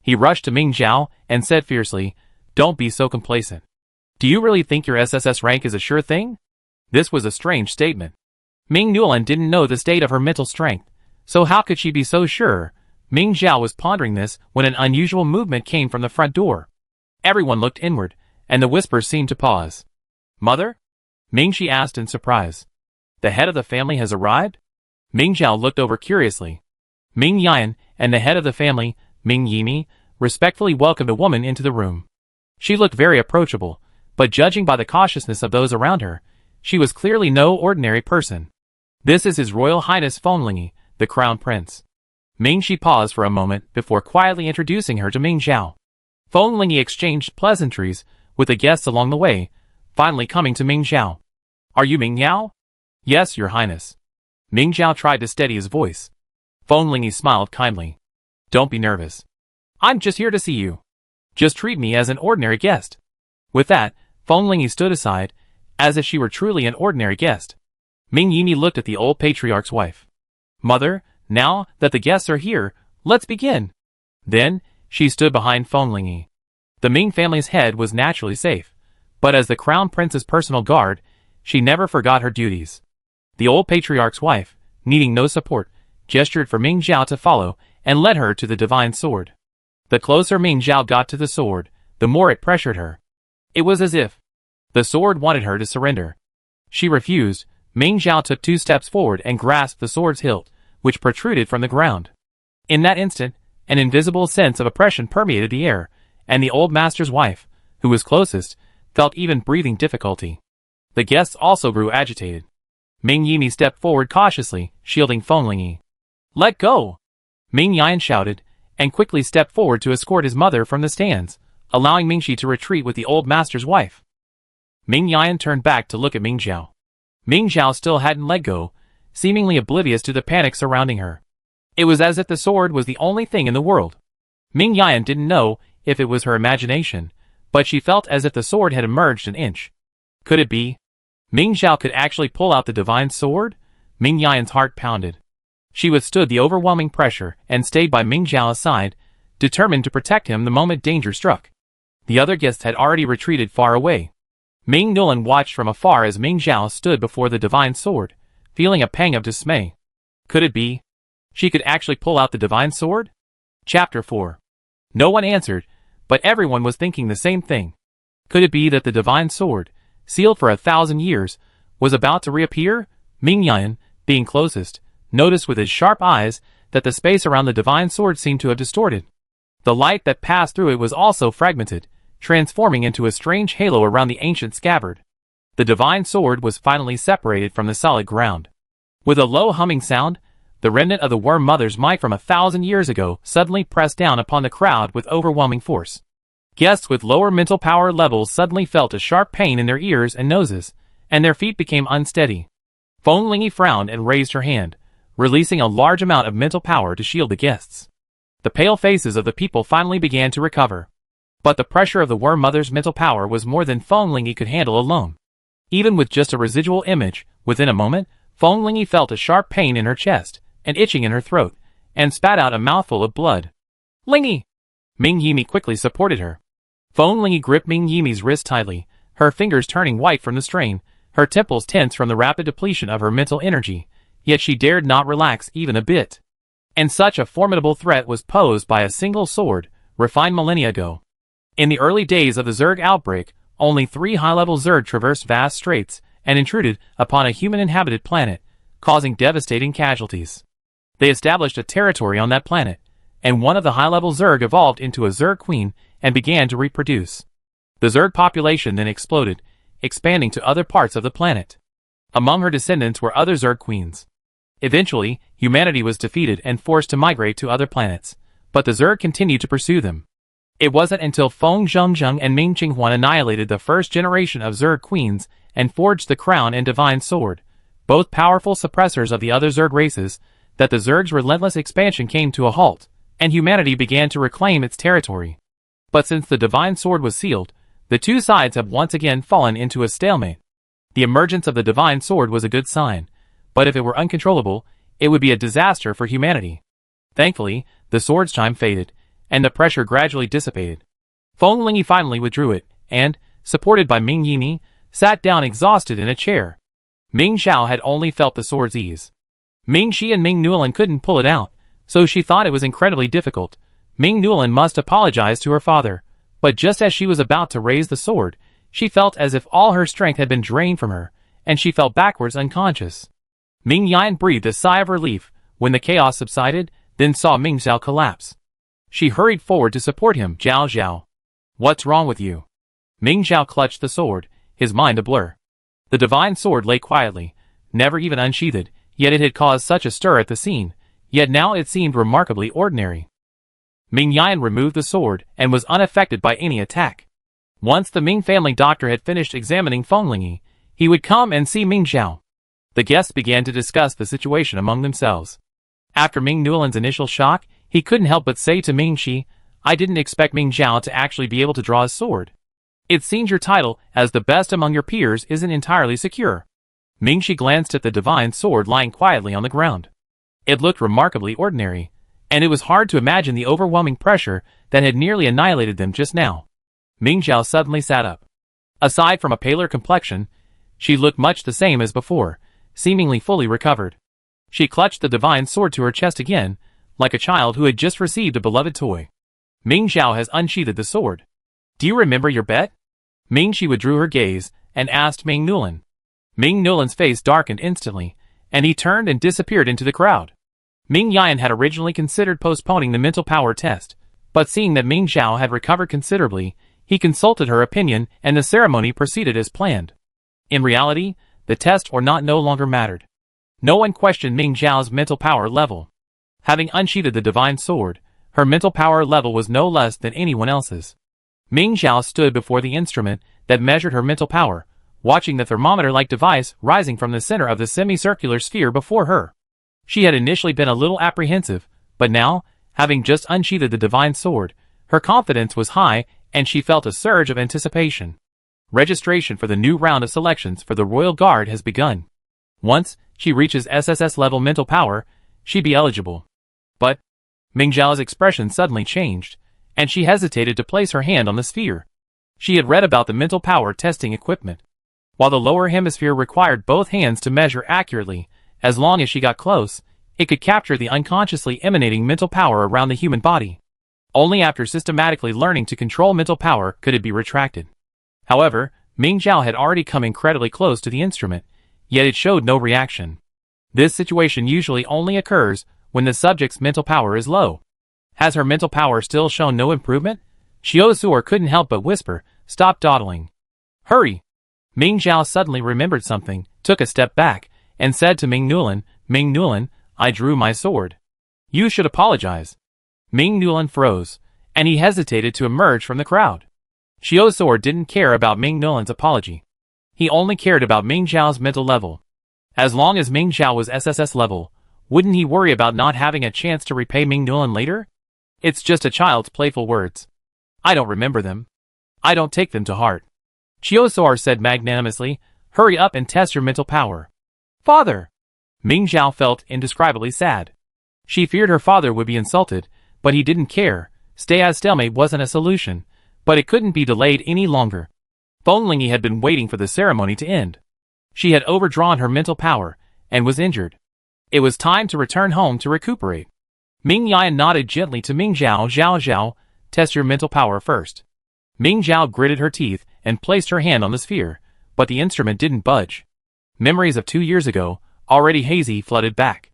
He rushed to Ming Zhao and said fiercely, "Don't be so complacent. Do you really think your SSS rank is a sure thing?" This was a strange statement. Ming Nulan didn't know the state of her mental strength, so how could she be so sure? Ming Zhao was pondering this when an unusual movement came from the front door. Everyone looked inward, and the whispers seemed to pause. "Mother?" Ming Shi asked in surprise. "The head of the family has arrived?" Ming Zhao looked over curiously. Ming Yan and the head of the family, Ming Yimi, respectfully welcomed a woman into the room. She looked very approachable, but judging by the cautiousness of those around her, she was clearly no ordinary person. "This is His Royal Highness Fenglingi, the Crown Prince." Ming Shi paused for a moment before quietly introducing her to Ming Zhao. Fenglingi exchanged pleasantries with the guests along the way, finally coming to Ming Zhao. "Are you Ming Yao?" "Yes, Your Highness." Ming Zhao tried to steady his voice. Fenglingi smiled kindly. "Don't be nervous. I'm just here to see you. Just treat me as an ordinary guest." With that, Fenglingi stood aside, as if she were truly an ordinary guest. Ming Yimi looked at the old patriarch's wife. "Mother, now that the guests are here, let's begin." Then, she stood behind Fenglingi. The Ming family's head was naturally safe, but as the crown prince's personal guard, she never forgot her duties. The old patriarch's wife, needing no support, gestured for Ming Zhao to follow and led her to the divine sword. The closer Ming Zhao got to the sword, the more it pressured her. It was as if the sword wanted her to surrender. She refused. Ming Zhao took 2 steps forward and grasped the sword's hilt, which protruded from the ground. In that instant, an invisible sense of oppression permeated the air, and the old master's wife, who was closest, felt even breathing difficulty. The guests also grew agitated. Ming Yimi stepped forward cautiously, shielding Fenglingi. "Let go!" Ming Yan shouted, and quickly stepped forward to escort his mother from the stands, allowing Ming Shi to retreat with the old master's wife. Ming Yan turned back to look at Ming Zhao. Ming Zhao still hadn't let go, seemingly oblivious to the panic surrounding her. It was as if the sword was the only thing in the world. Ming Yan didn't know if it was her imagination, but she felt as if the sword had emerged an inch. Could it be? Ming Xiao could actually pull out the divine sword? Ming Yan's heart pounded. She withstood the overwhelming pressure and stayed by Ming Xiao's side, determined to protect him the moment danger struck. The other guests had already retreated far away. Ming Nulan watched from afar as Ming Xiao stood before the divine sword, feeling a pang of dismay. Could it be? She could actually pull out the divine sword? Chapter 4. No one answered, but everyone was thinking the same thing. Could it be that the divine sword, sealed for 1,000 years, was about to reappear? Ming Yan, being closest, noticed with his sharp eyes that the space around the divine sword seemed to have distorted. The light that passed through it was also fragmented, transforming into a strange halo around the ancient scabbard. The divine sword was finally separated from the solid ground. With a low humming sound, the remnant of the Worm Mother's might from 1,000 years ago suddenly pressed down upon the crowd with overwhelming force. Guests with lower mental power levels suddenly felt a sharp pain in their ears and noses, and their feet became unsteady. Feng Lingyi frowned and raised her hand, releasing a large amount of mental power to shield the guests. The pale faces of the people finally began to recover. But the pressure of the Worm Mother's mental power was more than Feng Lingyi could handle alone. Even with just a residual image, within a moment, Feng Lingyi felt a sharp pain in her chest, and itching in her throat, and spat out a mouthful of blood. Lingyi! Ming Yimi quickly supported her. Feng Lingyi gripped Ming Yimi's wrist tightly, her fingers turning white from the strain, her temples tense from the rapid depletion of her mental energy, yet she dared not relax even a bit. And such a formidable threat was posed by a single sword, refined millennia ago. In the early days of the Zerg outbreak, only 3 high-level Zerg traversed vast straits and intruded upon a human-inhabited planet, causing devastating casualties. They established a territory on that planet, and one of the high-level Zerg evolved into a Zerg queen and began to reproduce. The Zerg population then exploded, expanding to other parts of the planet. Among her descendants were other Zerg queens. Eventually, humanity was defeated and forced to migrate to other planets, but the Zerg continued to pursue them. It wasn't until Feng Zhengzheng and Ming Qinghuan annihilated the first generation of Zerg queens and forged the crown and divine sword, both powerful suppressors of the other Zerg races, that the Zerg's relentless expansion came to a halt, and humanity began to reclaim its territory. But since the divine sword was sealed, the two sides have once again fallen into a stalemate. The emergence of the divine sword was a good sign, but if it were uncontrollable, it would be a disaster for humanity. Thankfully, the sword's chime faded, and the pressure gradually dissipated. Feng Lingyi finally withdrew it, and, supported by Ming Yimi, sat down exhausted in a chair. Ming Xiao had only felt the sword's ease. Ming Shi and Ming Nulan couldn't pull it out, so she thought it was incredibly difficult. Ming Nulan must apologize to her father, but just as she was about to raise the sword, she felt as if all her strength had been drained from her, and she fell backwards unconscious. Ming Yan breathed a sigh of relief when the chaos subsided, then saw Ming Xiao collapse. She hurried forward to support him. Zhao Zhao. What's wrong with you? Ming Xiao clutched the sword, his mind a blur. The divine sword lay quietly, never even unsheathed, yet it had caused such a stir at the scene, yet now it seemed remarkably ordinary. Ming Yan removed the sword and was unaffected by any attack. Once the Ming family doctor had finished examining Feng Lingyi, he would come and see Ming Xiao. The guests began to discuss the situation among themselves. After Ming Nulan's initial shock, he couldn't help but say to Ming Shi, I didn't expect Ming Xiao to actually be able to draw his sword. It seems your title as the best among your peers isn't entirely secure. Ming Shi glanced at the divine sword lying quietly on the ground. It looked remarkably ordinary, and it was hard to imagine the overwhelming pressure that had nearly annihilated them just now. Ming Xiao suddenly sat up. Aside from a paler complexion, she looked much the same as before, seemingly fully recovered. She clutched the divine sword to her chest again, like a child who had just received a beloved toy. Ming Xiao has unsheathed the sword. Do you remember your bet? Ming Shi withdrew her gaze and asked Ming Nulan. Ming Nulan's face darkened instantly, and he turned and disappeared into the crowd. Ming Yan had originally considered postponing the mental power test, but seeing that Ming Xiao had recovered considerably, he consulted her opinion and the ceremony proceeded as planned. In reality, the test or not no longer mattered. No one questioned Ming Xiao's mental power level. Having unsheathed the divine sword, her mental power level was no less than anyone else's. Ming Xiao stood before the instrument that measured her mental power, watching the thermometer-like device rising from the center of the semicircular sphere before her. She had initially been a little apprehensive, but now, having just unsheathed the divine sword, Her confidence was high, and she felt a surge of anticipation. Registration for the new round of selections for the Royal Guard has begun. Once she reaches SSS level mental power, she'd be eligible. But Ming Zhao's expression suddenly changed, and she hesitated to place her hand on the sphere. She had read about the mental power testing equipment. While the lower hemisphere required both hands to measure accurately, as long as she got close, it could capture the unconsciously emanating mental power around the human body. Only after systematically learning to control mental power could it be retracted. However, Ming Zhao had already come incredibly close to the instrument, yet it showed no reaction. This situation usually only occurs when the subject's mental power is low. Has her mental power still shown no improvement? Xiao Suor couldn't help but whisper, "Stop dawdling. Hurry!" Ming Zhao suddenly remembered something, took a step back, and said to Ming Nulan, "I drew my sword. You should apologize." Ming Nulan froze, and he hesitated to emerge from the crowd. Xiao Suor didn't care about Ming Nulan's apology. He only cared about Ming Zhao's mental level. As long as Ming Zhao was SSS level, wouldn't he worry about not having a chance to repay Ming Nulan later? It's just a child's playful words. I don't remember them. I don't take them to heart. Xiao Suor said magnanimously, "Hurry up and test your mental power." "Father!" Ming Zhao felt indescribably sad. She feared her father would be insulted, but he didn't care. Stay as stalemate wasn't a solution, but it couldn't be delayed any longer. Feng had been waiting for the ceremony to end. She had overdrawn her mental power, and was injured. It was time to return home to recuperate. Ming Yan nodded gently to Ming Zhao. Zhao, test your mental power first." Ming Zhao gritted her teeth and placed her hand on the sphere, but the instrument didn't budge. Memories of 2 years ago, already hazy, flooded back.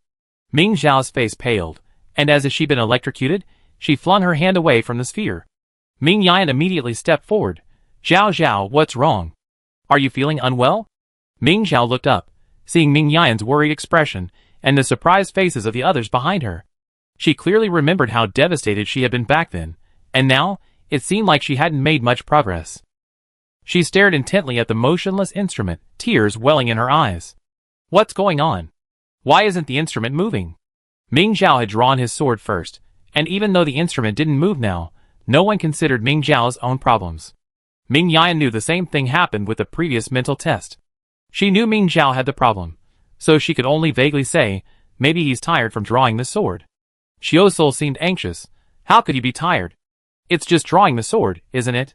Ming Zhao's face paled, and as if she'd been electrocuted, she flung her hand away from the sphere. Ming Yan immediately stepped forward. Zhao, what's wrong? Are you feeling unwell?" Ming Zhao looked up, seeing Ming Yan's worried expression and the surprised faces of the others behind her. She clearly remembered how devastated she had been back then, and now, it seemed like she hadn't made much progress. She stared intently at the motionless instrument, tears welling in her eyes. What's going on? Why isn't the instrument moving? Ming Zhao had drawn his sword first, and even though the instrument didn't move now, no one considered Ming Zhao's own problems. Ming Yan knew the same thing happened with the previous mental test. She knew Ming Zhao had the problem, so she could only vaguely say, maybe he's tired from drawing the sword. Xiao Sol seemed anxious. How could he be tired? It's just drawing the sword, isn't it?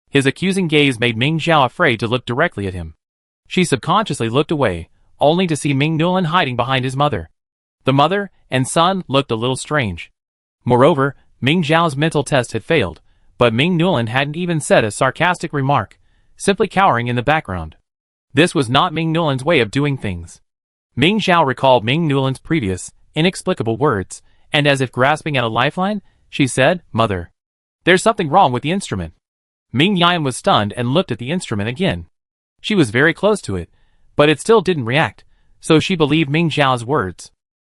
His accusing gaze made Ming Zhao afraid to look directly at him. She subconsciously looked away, only to see Ming Nulan hiding behind his mother. The mother and son looked a little strange. Moreover, Ming Zhao's mental test had failed, but Ming Nulan hadn't even said a sarcastic remark, simply cowering in the background. This was not Ming Nulan's way of doing things. Ming Zhao recalled Ming Nulan's previous, inexplicable words, and as if grasping at a lifeline, she said, "Mother, there's something wrong with the instrument." Ming Yan was stunned and looked at the instrument again. She was very close to it, but it still didn't react, so she believed Ming Zhao's words.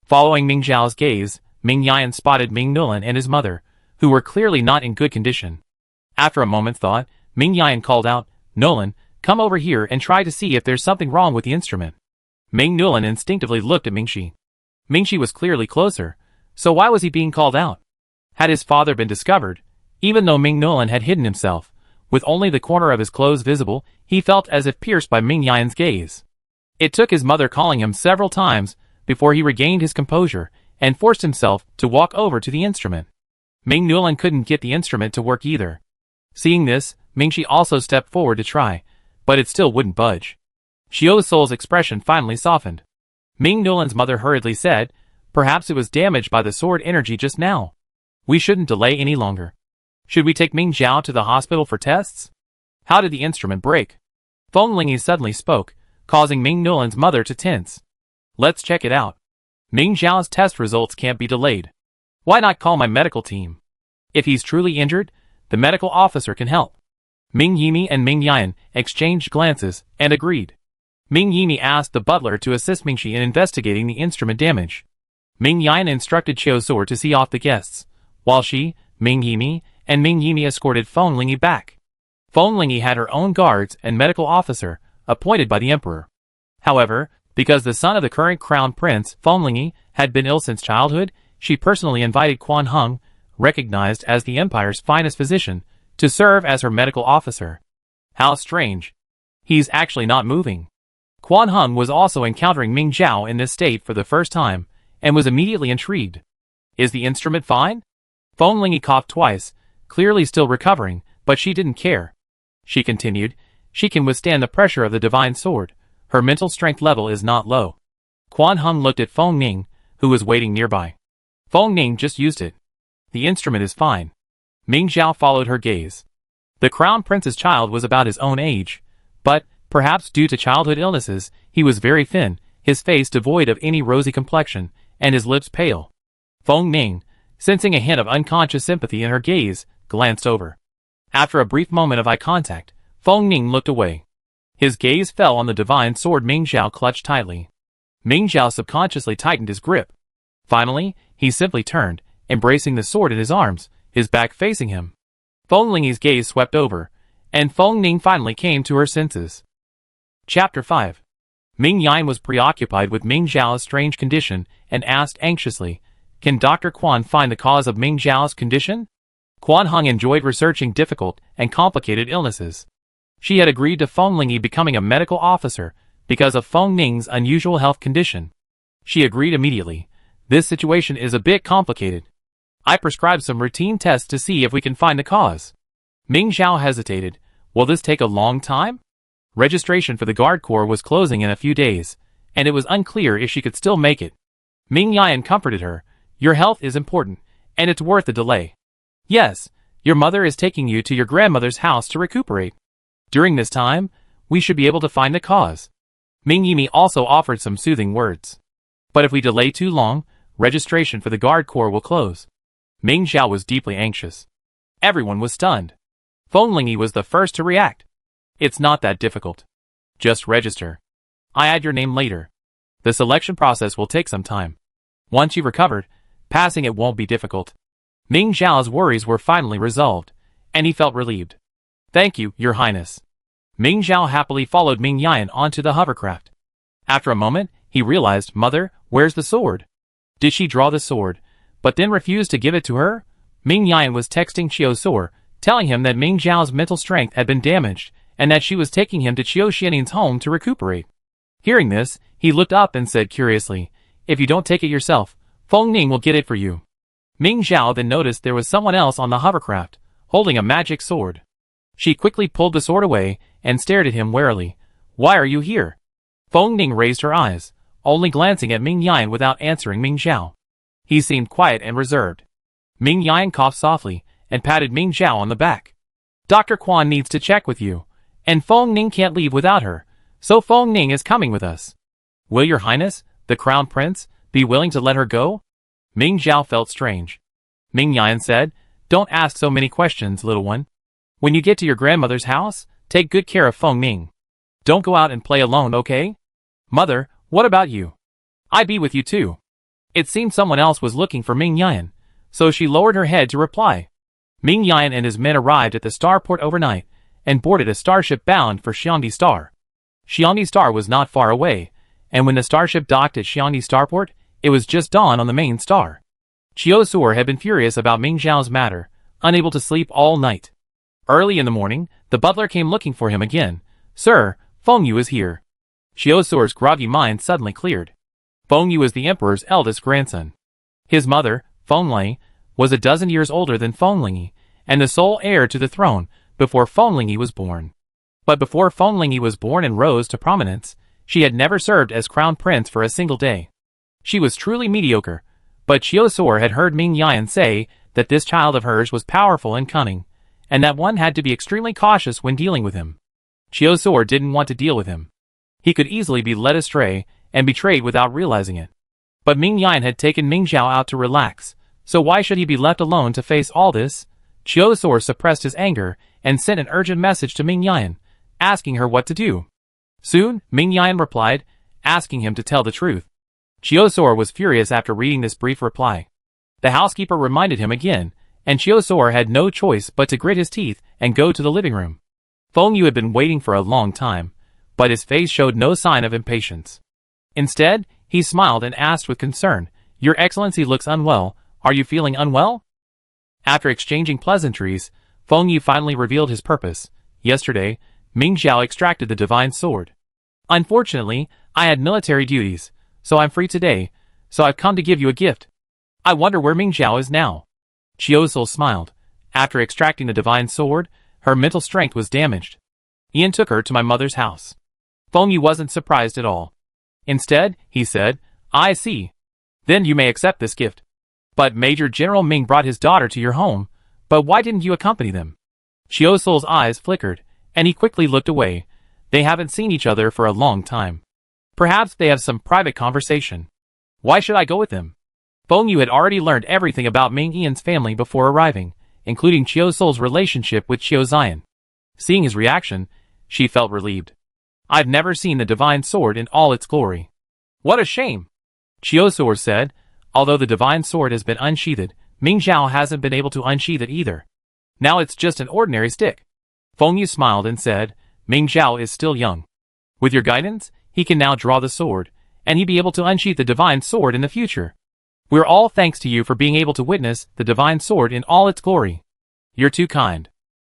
Following Ming Zhao's gaze, Ming Yan spotted Ming Nulan and his mother, who were clearly not in good condition. After a moment's thought, Ming Yan called out, "Nulan, come over here and try to see if there's something wrong with the instrument." Ming Nulan instinctively looked at Mingxi. Mingxi was clearly closer, so why was he being called out? Had his father been discovered? Even though Ming Nulan had hidden himself, with only the corner of his clothes visible, he felt as if pierced by Ming Yan's gaze. It took his mother calling him several times before he regained his composure and forced himself to walk over to the instrument. Ming Nulan couldn't get the instrument to work either. Seeing this, Mingxi also stepped forward to try, but it still wouldn't budge. Xiao Sol's expression finally softened. Ming Nulan's mother hurriedly said, "Perhaps it was damaged by the sword energy just now. We shouldn't delay any longer. Should we take Ming Zhao to the hospital for tests?" How did the instrument break? Feng Lingyi suddenly spoke, causing Ming Nulan's mother to tense. Let's check it out. Ming Zhao's test results can't be delayed. Why not call my medical team? If he's truly injured, the medical officer can help. Ming Yimi and Ming Yan exchanged glances and agreed. Ming Yimi asked the butler to assist Mingxi in investigating the instrument damage. Ming Yan instructed Xiao Suor to see off the guests, while she, Ming Yimi, and Ming Yimi escorted Feng Lingyi back. Feng Lingyi had her own guards and medical officer, appointed by the emperor. However, because the son of the current crown prince, Feng Lingyi, had been ill since childhood, she personally invited Quan Heng, recognized as the Empire's finest physician, to serve as her medical officer. How strange. He's actually not moving. Quan Hung was also encountering Ming Zhao in this state for the first time, and was immediately intrigued. Is the instrument fine? Feng Lingyi coughed twice, clearly still recovering, but she didn't care. She continued, she can withstand the pressure of the divine sword. Her mental strength level is not low. Quan Hung looked at Feng Ning, who was waiting nearby. Feng Ning just used it. The instrument is fine. Ming Zhao followed her gaze. The crown prince's child was about his own age, but, perhaps due to childhood illnesses, he was very thin, his face devoid of any rosy complexion, and his lips pale. Feng Ning, sensing a hint of unconscious sympathy in her gaze, glanced over. After a brief moment of eye contact, Feng Ning looked away. His gaze fell on the divine sword Ming Zhao clutched tightly. Ming Zhao subconsciously tightened his grip. Finally, he simply turned, embracing the sword in his arms, his back facing him. Feng Lingyi's gaze swept over, and Feng Ning finally came to her senses. Chapter 5. Ming Yan was preoccupied with Ming Zhao's strange condition and asked anxiously, "Can Dr. Quan find the cause of Ming Zhao's condition?" Quan Hung enjoyed researching difficult and complicated illnesses. She had agreed to Feng Lingyi becoming a medical officer because of Feng Ning's unusual health condition. She agreed immediately. This situation is a bit complicated. I prescribed some routine tests to see if we can find the cause. Ming Zhao hesitated. Will this take a long time? Registration for the Guard Corps was closing in a few days, and it was unclear if she could still make it. Ming Yan comforted her. Your health is important, and it's worth the delay. Yes, your mother is taking you to your grandmother's house to recuperate. During this time, we should be able to find the cause. Ming Yimi also offered some soothing words. But if we delay too long, registration for the Guard Corps will close. Ming Zhao was deeply anxious. Everyone was stunned. Feng Lingyi was the first to react. It's not that difficult. Just register. I add your name later. The selection process will take some time. Once you've recovered, passing it won't be difficult. Ming Zhao's worries were finally resolved, and he felt relieved. Thank you, Your Highness. Ming Zhao happily followed Ming Yan onto the hovercraft. After a moment, he realized, Mother, where's the sword? Did she draw the sword, but then refused to give it to her? Ming Yan was texting Qiu Suo, telling him that Ming Zhao's mental strength had been damaged, and that she was taking him to Qiu Xianing's home to recuperate. Hearing this, he looked up and said curiously, If you don't take it yourself, Feng Ning will get it for you. Ming Zhao then noticed there was someone else on the hovercraft, holding a magic sword. She quickly pulled the sword away and stared at him warily. Why are you here? Feng Ning raised her eyes, only glancing at Ming Yan without answering Ming Zhao. He seemed quiet and reserved. Ming Yan coughed softly and patted Ming Zhao on the back. Dr. Quan needs to check with you, and Feng Ning can't leave without her, so Feng Ning is coming with us. Will Your Highness, the Crown Prince, be willing to let her go? Ming Zhao felt strange. Ming Yan said, Don't ask so many questions, little one. When you get to your grandmother's house, take good care of Feng Ning. Don't go out and play alone, okay? Mother, what about you? I'd be with you too. It seemed someone else was looking for Ming Yan, so she lowered her head to reply. Ming Yan and his men arrived at the starport overnight, and boarded a starship bound for Xiangdi Star. Xiangdi Star was not far away, and when the starship docked at Xiangdi Starport, it was just dawn on the main star. Qiu Suo had been furious about Ming Zhao's matter, unable to sleep all night. Early in the morning, the butler came looking for him again. Sir, Feng Yu is here. Qiu Suo's groggy mind suddenly cleared. Feng Yu was the emperor's eldest grandson. His mother, Feng Lei, was a dozen years older than Feng Lingyi, and the sole heir to the throne before Feng Lingyi was born. But before Feng Lingyi was born and rose to prominence, she had never served as crown prince for a single day. She was truly mediocre, but Qiu Suo had heard Ming Yan say that this child of hers was powerful and cunning, and that one had to be extremely cautious when dealing with him. Qiu Suo didn't want to deal with him. He could easily be led astray and betrayed without realizing it. But Ming Yan had taken Ming Zhao out to relax, so why should he be left alone to face all this? Qiu Suo suppressed his anger and sent an urgent message to Ming Yan, asking her what to do. Soon, Ming Yan replied, asking him to tell the truth. Qiu Suo was furious after reading this brief reply. The housekeeper reminded him again, and Qiu Suo had no choice but to grit his teeth and go to the living room. Feng Yu had been waiting for a long time, but his face showed no sign of impatience. Instead, he smiled and asked with concern, Your Excellency looks unwell. Are you feeling unwell? After exchanging pleasantries, Feng Yu finally revealed his purpose. Yesterday, Ming Zhao extracted the divine sword. Unfortunately, I had military duties, so I'm free today, so I've come to give you a gift. I wonder where Ming Zhao is now. Chiozol smiled. After extracting the divine sword, her mental strength was damaged. Ian took her to my mother's house. Feng Yu wasn't surprised at all. Instead, he said, I see. Then you may accept this gift. But Major General Ming brought his daughter to your home, but why didn't you accompany them? Chiosol's eyes flickered, and he quickly looked away. They haven't seen each other for a long time. Perhaps they have some private conversation. Why should I go with them? Feng Yu had already learned everything about Ming Ian's family before arriving, including Chiosol's relationship with Chiu Ziyan. Seeing his reaction, she felt relieved. I've never seen the divine sword in all its glory. What a shame! Chiosol said. Although the divine sword has been unsheathed, Ming Zhao hasn't been able to unsheath it either. Now it's just an ordinary stick. Feng Yu smiled and said, Ming Zhao is still young. With your guidance, he can now draw the sword, and he'd be able to unsheath the divine sword in the future. We're all thanks to you for being able to witness the divine sword in all its glory. You're too kind.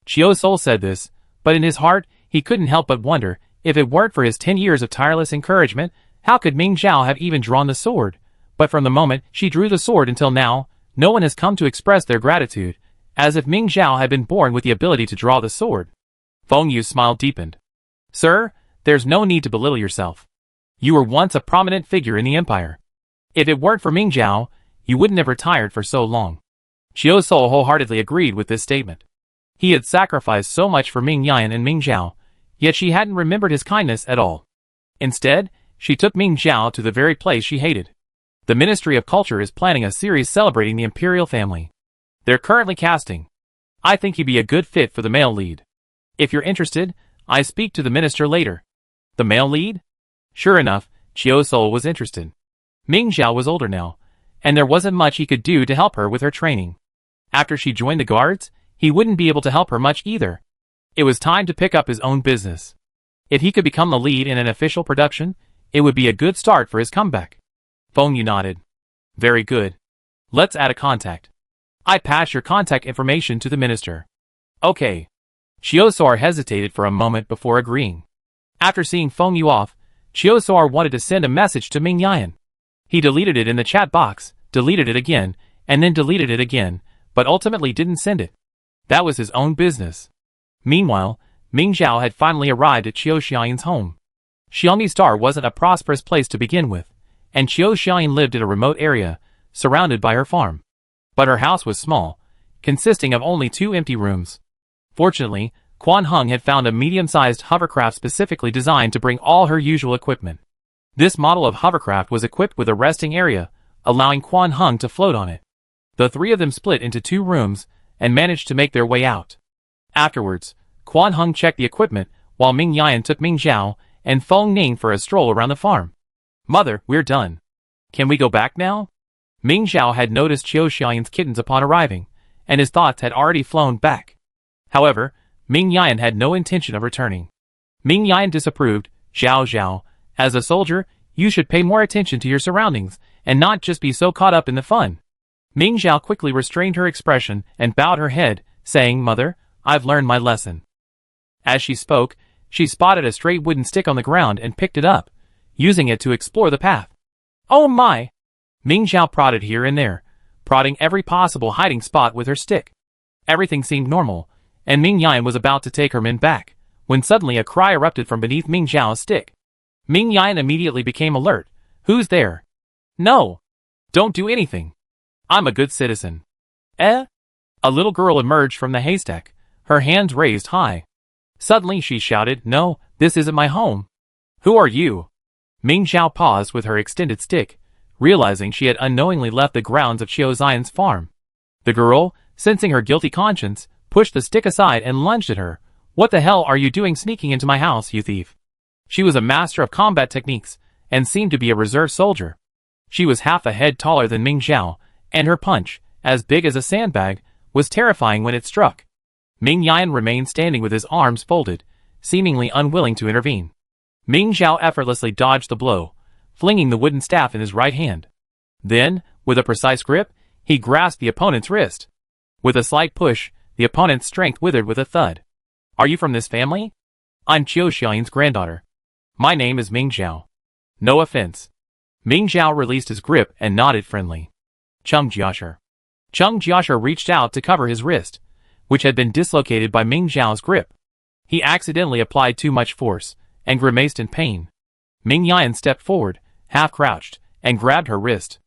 Chiosol said this, but in his heart, he couldn't help but wonder, if it weren't for his 10 years of tireless encouragement, how could Ming Zhao have even drawn the sword? But from the moment she drew the sword until now, no one has come to express their gratitude, as if Ming Zhao had been born with the ability to draw the sword. Feng Yu's smile deepened. Sir, there's no need to belittle yourself. You were once a prominent figure in the empire. If it weren't for Ming Zhao, you wouldn't have retired for so long. Chiosol wholeheartedly agreed with this statement. He had sacrificed so much for Ming Yan and Ming Zhao, yet she hadn't remembered his kindness at all. Instead, she took Ming Zhao to the very place she hated. The Ministry of Culture is planning a series celebrating the imperial family. They're currently casting. I think he'd be a good fit for the male lead. If you're interested, I speak to the minister later. The male lead? Sure enough, Chiosol was interested. Ming Zhao was older now, and there wasn't much he could do to help her with her training. After she joined the guards, he wouldn't be able to help her much either. It was time to pick up his own business. If he could become the lead in an official production, it would be a good start for his comeback. Feng Yu nodded. Very good. Let's add a contact. I pass your contact information to the minister. Okay. Chiosor hesitated for a moment before agreeing. After seeing Feng Yu off, Chiosor wanted to send a message to Ming Yan. He deleted it in the chat box, deleted it again, and then deleted it again, but ultimately didn't send it. That was his own business. Meanwhile, Ming Zhao had finally arrived at Chiu Xiaoyan's home. Xiaomi Star wasn't a prosperous place to begin with, and Chiu Xiaoyan lived in a remote area, surrounded by her farm. But her house was small, consisting of only 2 empty rooms. Fortunately, Quan Hung had found a medium-sized hovercraft specifically designed to bring all her usual equipment. This model of hovercraft was equipped with a resting area, allowing Quan Hung to float on it. The 3 of them split into 2 rooms, and managed to make their way out. Afterwards, Quan Hung checked the equipment, while Ming Yan took Ming Zhao and Feng Ning for a stroll around the farm. Mother, we're done. Can we go back now? Ming Zhao had noticed Chiu Xiaoyan's kittens upon arriving, and his thoughts had already flown back. However, Ming Yan had no intention of returning. Ming Yan disapproved. Zhao, as a soldier, you should pay more attention to your surroundings, and not just be so caught up in the fun. Ming Zhao quickly restrained her expression and bowed her head, saying, Mother, I've learned my lesson. As she spoke, she spotted a straight wooden stick on the ground and picked it up, using it to explore the path. Oh my! Ming Zhao prodded here and there, prodding every possible hiding spot with her stick. Everything seemed normal, and Ming Yan was about to take her men back, when suddenly a cry erupted from beneath Ming Zhao's stick. Ming Yan immediately became alert. Who's there? No! Don't do anything. I'm a good citizen. Eh? A little girl emerged from the haystack, her hands raised high. Suddenly she shouted, No, this isn't my home. Who are you? Ming Zhao paused with her extended stick, realizing she had unknowingly left the grounds of Chiu Ziyan's farm. The girl, sensing her guilty conscience, pushed the stick aside and lunged at her. What the hell are you doing sneaking into my house, you thief? She was a master of combat techniques, and seemed to be a reserve soldier. She was half a head taller than Ming Zhao, and her punch, as big as a sandbag, was terrifying when it struck. Ming Yan remained standing with his arms folded, seemingly unwilling to intervene. Ming Zhao effortlessly dodged the blow, flinging the wooden staff in his right hand. Then, with a precise grip, he grasped the opponent's wrist. With a slight push, the opponent's strength withered with a thud. Are you from this family? I'm Qiu Xiaoyin's granddaughter. My name is Ming Zhao. No offense. Ming Zhao released his grip and nodded friendly. Chung Jiashi. Chung Jiashi reached out to cover his wrist, which had been dislocated by Ming Zhao's grip. He accidentally applied too much force, and grimaced in pain. Ming Yan stepped forward, half-crouched, and grabbed her wrist.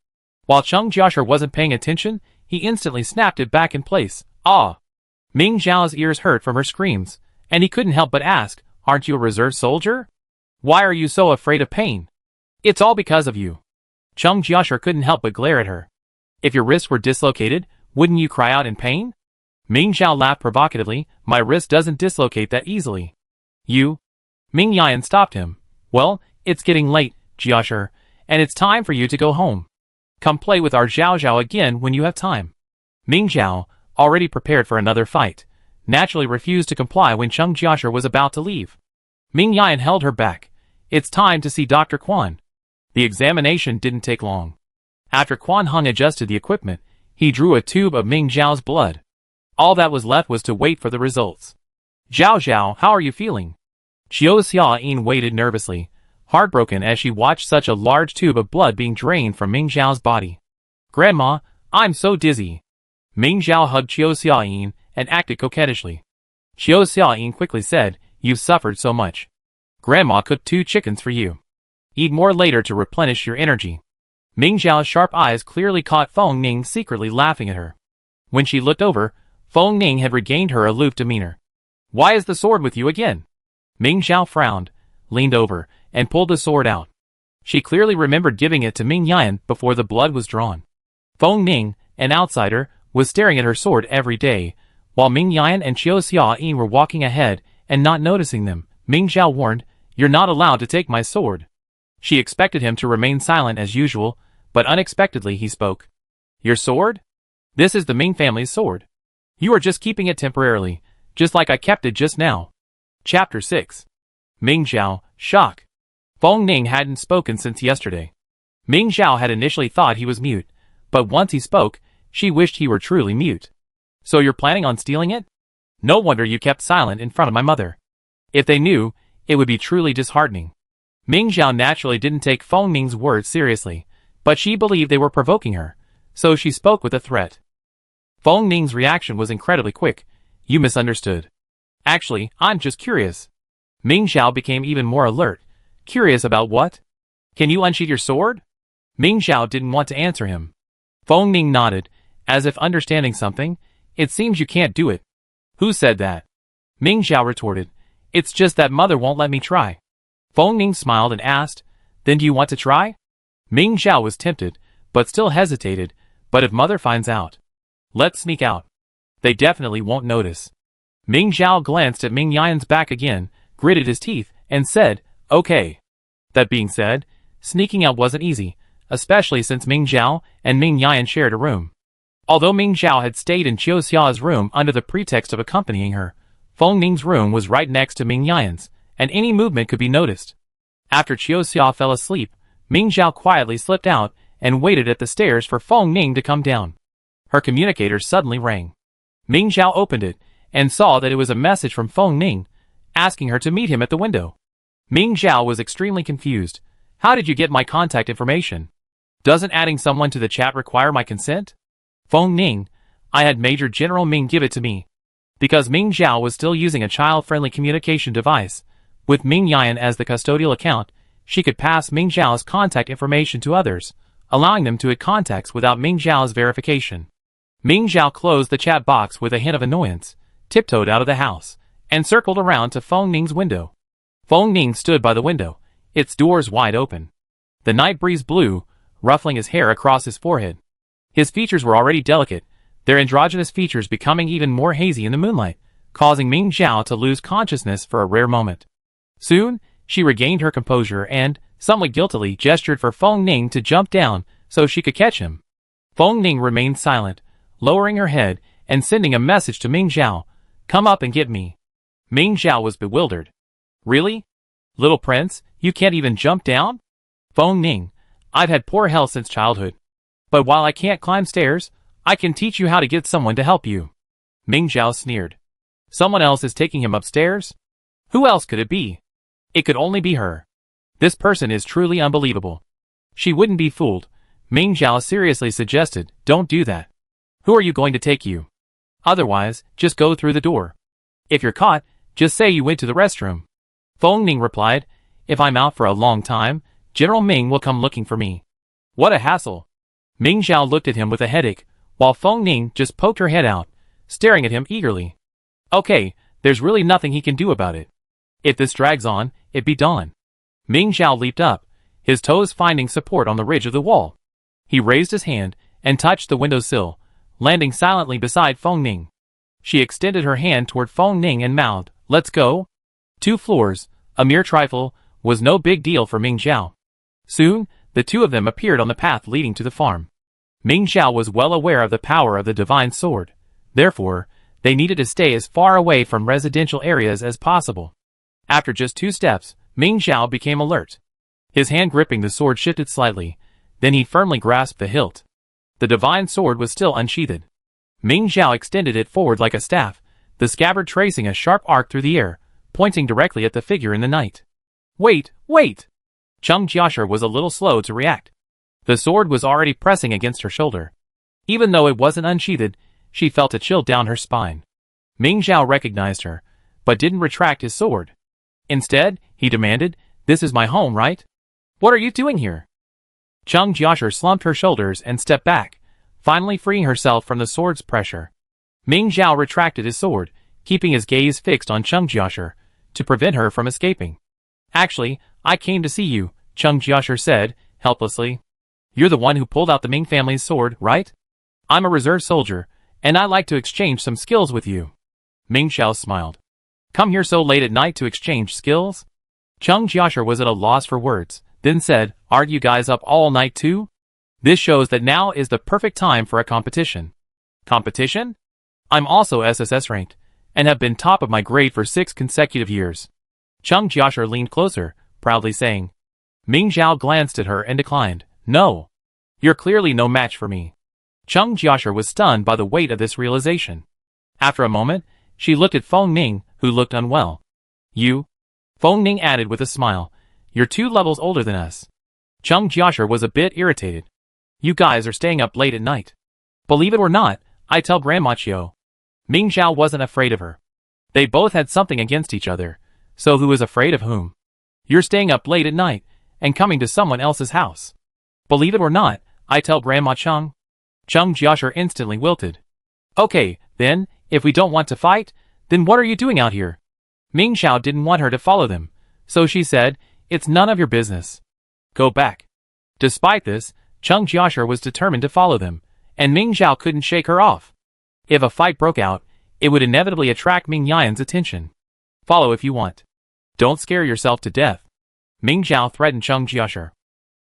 While Chung Jiashi wasn't paying attention, he instantly snapped it back in place. Ah! Ming Zhao's ears hurt from her screams, and he couldn't help but ask, aren't you a reserve soldier? Why are you so afraid of pain? It's all because of you. Chung Jiashi couldn't help but glare at her. If your wrist were dislocated, wouldn't you cry out in pain? Ming Zhao laughed provocatively, my wrist doesn't dislocate that easily. You? Ming Yan stopped him. Well, it's getting late, Jiashi, and it's time for you to go home. Come play with our Zhao Zhao again when you have time. Ming Zhao, already prepared for another fight, naturally refused to comply when Chung Jiashi was about to leave. Ming Yan held her back. It's time to see Dr. Quan. The examination didn't take long. After Quan Hung adjusted the equipment, he drew a tube of Ming Zhao's blood. All that was left was to wait for the results. Zhao Zhao, how are you feeling? Qiu Xiaoyin waited nervously, heartbroken as she watched such a large tube of blood being drained from Ming Zhao's body. Grandma, I'm so dizzy. Ming Zhao hugged Qiu Xiaoyin and acted coquettishly. Qiu Xiaoyin quickly said, you've suffered so much. Grandma cooked 2 chickens for you. Eat more later to replenish your energy. Ming Zhao's sharp eyes clearly caught Feng Ning secretly laughing at her. When she looked over, Feng Ning had regained her aloof demeanor. Why is the sword with you again? Ming Zhao frowned, leaned over, and pulled the sword out. She clearly remembered giving it to Ming Yan before the blood was drawn. Feng Ning, an outsider, was staring at her sword every day, while Ming Yan and Qiu Xiaoyin were walking ahead and not noticing them. Ming Zhao warned, you're not allowed to take my sword. She expected him to remain silent as usual, but unexpectedly he spoke. Your sword? This is the Ming family's sword. You are just keeping it temporarily, just like I kept it just now. Chapter 6. Ming Zhao, shock. Feng Ning hadn't spoken since yesterday. Ming Zhao had initially thought he was mute, but once he spoke, she wished he were truly mute. So you're planning on stealing it? No wonder you kept silent in front of my mother. If they knew, it would be truly disheartening. Ming Zhao naturally didn't take Feng Ning's words seriously, but she believed they were provoking her, so she spoke with a threat. Feng Ning's reaction was incredibly quick. You misunderstood. Actually, I'm just curious. Ming Zhao became even more alert. Curious about what? Can you unsheath your sword? Ming Zhao didn't want to answer him. Feng Ning nodded, as if understanding something. It seems you can't do it. Who said that? Ming Zhao retorted. It's just that mother won't let me try. Feng Ning smiled and asked, then do you want to try? Ming Zhao was tempted, but still hesitated. But if mother finds out? Let's sneak out. They definitely won't notice. Ming Zhao glanced at Ming Yan's back again, gritted his teeth, and said, okay. That being said, sneaking out wasn't easy, especially since Ming Zhao and Ming Yan shared a room. Although Ming Zhao had stayed in Qiu Xia's room under the pretext of accompanying her, Feng Ning's room was right next to Ming Yan's, and any movement could be noticed. After Qiu Xia fell asleep, Ming Zhao quietly slipped out and waited at the stairs for Feng Ning to come down. Her communicator suddenly rang. Ming Zhao opened it and saw that it was a message from Feng Ning, asking her to meet him at the window. Ming Zhao was extremely confused. How did you get my contact information? Doesn't adding someone to the chat require my consent? Feng Ning, I had Major General Ming give it to me. Because Ming Zhao was still using a child-friendly communication device, with Ming Yan as the custodial account, she could pass Ming Zhao's contact information to others, allowing them to add contacts without Ming Zhao's verification. Ming Zhao closed the chat box with a hint of annoyance, tiptoed out of the house, and circled around to Feng Ning's window. Feng Ning stood by the window, its doors wide open. The night breeze blew, ruffling his hair across his forehead. His features were already delicate, their androgynous features becoming even more hazy in the moonlight, causing Ming Zhao to lose consciousness for a rare moment. Soon, she regained her composure and, somewhat guiltily, gestured for Feng Ning to jump down so she could catch him. Feng Ning remained silent, lowering her head and sending a message to Ming Zhao, come up and get me. Ming Zhao was bewildered. Really? Little prince, you can't even jump down? Feng Ning, I've had poor health since childhood. But while I can't climb stairs, I can teach you how to get someone to help you. Ming Zhao sneered. Someone else is taking him upstairs? Who else could it be? It could only be her. This person is truly unbelievable. She wouldn't be fooled. Ming Zhao seriously suggested, don't do that. Who are you going to take you? Otherwise, just go through the door. If you're caught, just say you went to the restroom. Feng Ning replied, if I'm out for a long time, General Ming will come looking for me. What a hassle. Ming Zhao looked at him with a headache, while Feng Ning just poked her head out, staring at him eagerly. Okay, there's really nothing he can do about it. If this drags on, it'd be dawn. Ming Zhao leaped up, his toes finding support on the ridge of the wall. He raised his hand and touched the windowsill, landing silently beside Feng Ning. She extended her hand toward Feng Ning and mouthed, let's go. 2 floors, a mere trifle, was no big deal for Ming Zhao. Soon, the two of them appeared on the path leading to the farm. Ming Zhao was well aware of the power of the divine sword. Therefore, they needed to stay as far away from residential areas as possible. After just 2 steps, Ming Zhao became alert. His hand gripping the sword shifted slightly, then he firmly grasped the hilt. The divine sword was still unsheathed. Ming Zhao extended it forward like a staff, the scabbard tracing a sharp arc through the air, pointing directly at the figure in the night. Wait, wait! Cheng Jiashi was a little slow to react. The sword was already pressing against her shoulder. Even though it wasn't unsheathed, she felt a chill down her spine. Ming Zhao recognized her, but didn't retract his sword. Instead, he demanded, this is my home, right? What are you doing here? Cheng Jiashi slumped her shoulders and stepped back, finally freeing herself from the sword's pressure. Ming Zhao retracted his sword, keeping his gaze fixed on Cheng Jiashi, to prevent her from escaping. Actually, I came to see you, Cheng Jiashi said, helplessly. You're the one who pulled out the Ming family's sword, right? I'm a reserve soldier, and I like to exchange some skills with you. Ming Zhao smiled. Come here so late at night to exchange skills? Cheng Jiashi was at a loss for words, then said, aren't you guys up all night too? This shows that now is the perfect time for a competition. Competition? I'm also SSS ranked, and have been top of my grade for 6 consecutive years. Cheng Jiashi leaned closer, proudly saying. Ming Zhao glanced at her and declined. No. You're clearly no match for me. Cheng Jiashi was stunned by the weight of this realization. After a moment, she looked at Feng Ning, who looked unwell. You? Feng Ning added with a smile. You're 2 levels older than us. Cheng Jiashi was a bit irritated. You guys are staying up late at night. Believe it or not, I tell Grandma Chiu. Ming Zhao wasn't afraid of her. They both had something against each other, so who was afraid of whom? You're staying up late at night, and coming to someone else's house. Believe it or not, I tell Grandma Cheng. Cheng Jiashi instantly wilted. Okay, then, if we don't want to fight, then what are you doing out here? Ming Zhao didn't want her to follow them, so she said, it's none of your business. Go back. Despite this, Cheng Jiashi was determined to follow them, and Ming Zhao couldn't shake her off. If a fight broke out, it would inevitably attract Ming Yan's attention. Follow if you want. Don't scare yourself to death. Ming Zhao threatened Cheng Jiashi.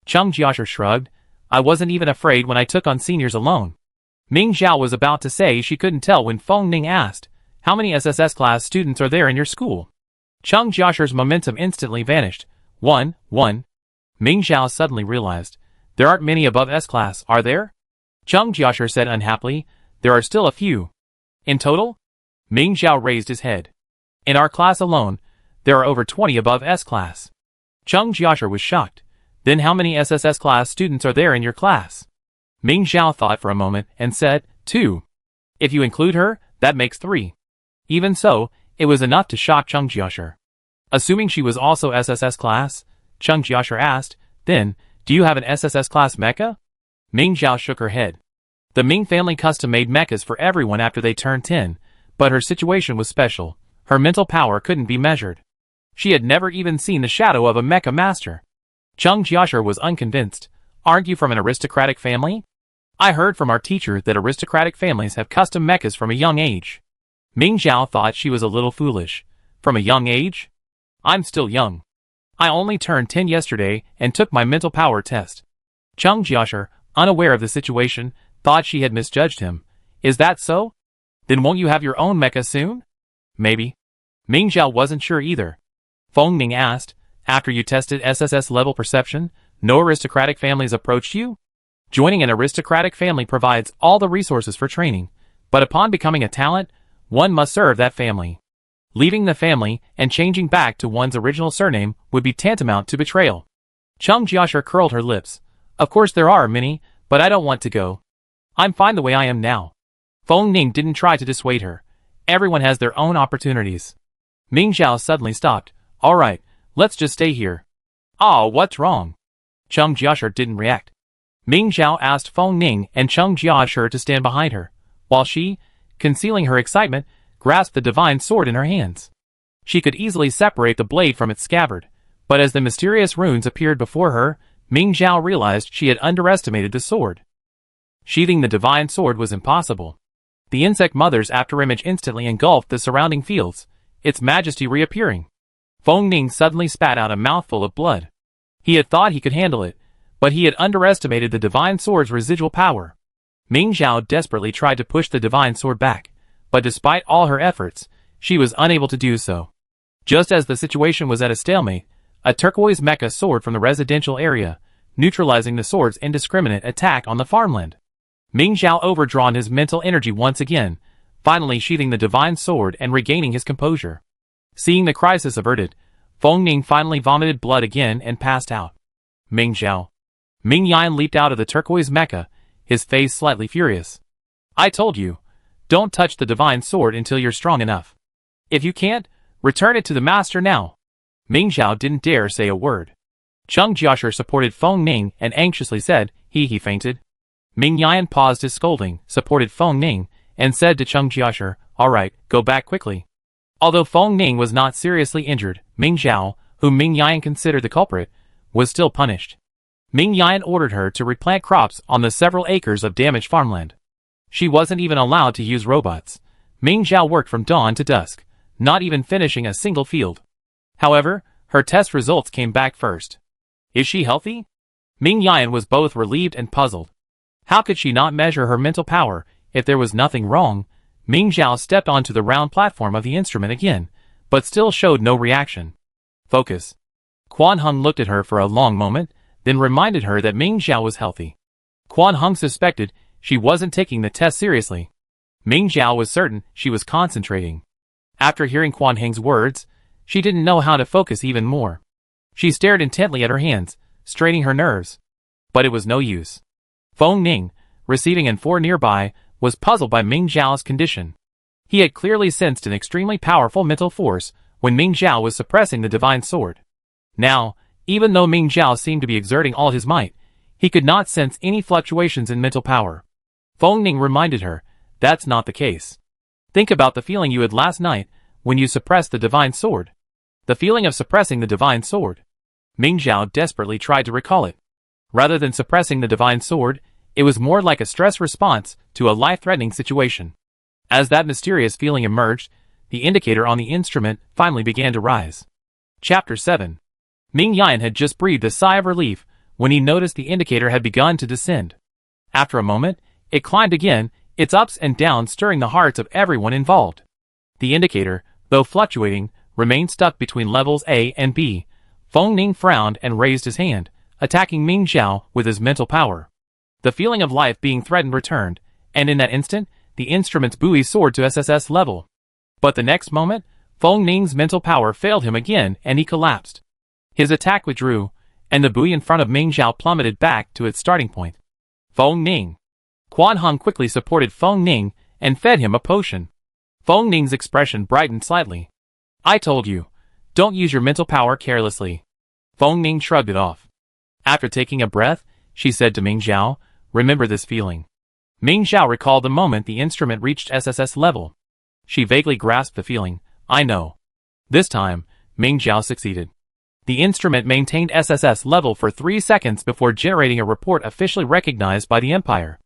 Cheng Jiashi shrugged. I wasn't even afraid when I took on seniors alone. Ming Zhao was about to say she couldn't tell when Feng Ning asked, how many SSS class students are there in your school? Cheng Jiashi's momentum instantly vanished. 1. Ming Zhao suddenly realized, there aren't many above S class, are there? Cheng Jiashi said unhappily, there are still a few. In total? Ming Zhao raised his head. In our class alone, there are over 20 above S class. Cheng Jiashi was shocked. Then how many SSS class students are there in your class? Ming Zhao thought for a moment and said, 2. If you include her, that makes 3. Even so, it was enough to shock Cheng Jiashi. Assuming she was also SSS class, Cheng Jiashi asked, then, do you have an SSS class mecha? Ming Zhao shook her head. The Ming family custom-made mechas for everyone after they turned 10, but her situation was special. Her mental power couldn't be measured. She had never even seen the shadow of a mecha master. Cheng Jiashi was unconvinced. Aren't you from an aristocratic family? I heard from our teacher that aristocratic families have custom mechas from a young age. Ming Zhao thought she was a little foolish. From a young age? I'm still young. I only turned 10 yesterday and took my mental power test. Cheng Jiashi, unaware of the situation, thought she had misjudged him. Is that so? Then won't you have your own mecha soon? Maybe. Ming Zhao wasn't sure either. Feng Ning asked, after you tested SSS level perception, no aristocratic families approached you? Joining an aristocratic family provides all the resources for training, but upon becoming a talent, one must serve that family. Leaving the family and changing back to one's original surname would be tantamount to betrayal. Chung Jiashir curled her lips. Of course there are many, but I don't want to go. I'm fine the way I am now. Feng Ning didn't try to dissuade her. Everyone has their own opportunities. Ming Zhao suddenly stopped. Alright, let's just stay here. Oh, what's wrong? Chung Jiashir didn't react. Ming Zhao asked Feng Ning and Chung Jiashir to stand behind her, while she, concealing her excitement, grasped the divine sword in her hands. She could easily separate the blade from its scabbard, but as the mysterious runes appeared before her, Ming Zhao realized she had underestimated the sword. Sheathing the divine sword was impossible. The insect mother's afterimage instantly engulfed the surrounding fields, its majesty reappearing. Feng Ning suddenly spat out a mouthful of blood. He had thought he could handle it, but he had underestimated the divine sword's residual power. Ming Zhao desperately tried to push the divine sword back, but despite all her efforts, she was unable to do so. Just as the situation was at a stalemate, a turquoise mecha soared from the residential area, neutralizing the sword's indiscriminate attack on the farmland. Ming Zhao overdrawn his mental energy once again, finally sheathing the divine sword and regaining his composure. Seeing the crisis averted, Feng Ning finally vomited blood again and passed out. Ming Zhao. Ming Yan leaped out of the turquoise mecha, his face slightly furious. I told you, don't touch the divine sword until you're strong enough. If you can't, return it to the master now. Ming Zhao didn't dare say a word. Chung Jiashir supported Feng Ning and anxiously said, he fainted. Ming Yan paused his scolding, supported Feng Ning, and said to Chung Jiashir, alright, go back quickly. Although Feng Ning was not seriously injured, Ming Zhao, whom Ming Yan considered the culprit, was still punished. Ming Yan ordered her to replant crops on the several acres of damaged farmland. She wasn't even allowed to use robots. Ming Zhao worked from dawn to dusk, not even finishing a single field. However, her test results came back first. Is she healthy? Ming Yan was both relieved and puzzled. How could she not measure her mental power if there was nothing wrong? Ming Zhao stepped onto the round platform of the instrument again, but still showed no reaction. Focus. Quan Hung looked at her for a long moment, then reminded her that Ming Zhao was healthy. Quan Hung suspected she wasn't taking the test seriously. Ming Zhao was certain she was concentrating. After hearing Quan Hung's words, she didn't know how to focus even more. She stared intently at her hands, straining her nerves. But it was no use. Feng Ning, receiving an 4 nearby, was puzzled by Ming Zhao's condition. He had clearly sensed an extremely powerful mental force when Ming Zhao was suppressing the divine sword. Now, even though Ming Zhao seemed to be exerting all his might, he could not sense any fluctuations in mental power. Feng Ning reminded her, that's not the case. Think about the feeling you had last night when you suppressed the divine sword. The feeling of suppressing the divine sword. Ming Zhao desperately tried to recall it. Rather than suppressing the divine sword, it was more like a stress response to a life-threatening situation. As that mysterious feeling emerged, the indicator on the instrument finally began to rise. Chapter 7. Ming Yan had just breathed a sigh of relief when he noticed the indicator had begun to descend. After a moment, it climbed again, its ups and downs stirring the hearts of everyone involved. The indicator, though fluctuating, remained stuck between levels A and B. Feng Ning frowned and raised his hand, attacking Ming Zhao with his mental power. The feeling of life being threatened returned, and in that instant, the instrument's buoy soared to SSS level. But the next moment, Feng Ning's mental power failed him again and he collapsed. His attack withdrew, and the buoy in front of Ming Zhao plummeted back to its starting point. Feng Ning. Quan Hung quickly supported Feng Ning and fed him a potion. Feng Ning's expression brightened slightly. I told you, don't use your mental power carelessly. Feng Ning shrugged it off. After taking a breath, she said to Ming Zhao, remember this feeling. Ming Zhao recalled the moment the instrument reached SSS level. She vaguely grasped the feeling. I know. This time, Ming Zhao succeeded. The instrument maintained SSS level for 3 seconds before generating a report officially recognized by the Empire.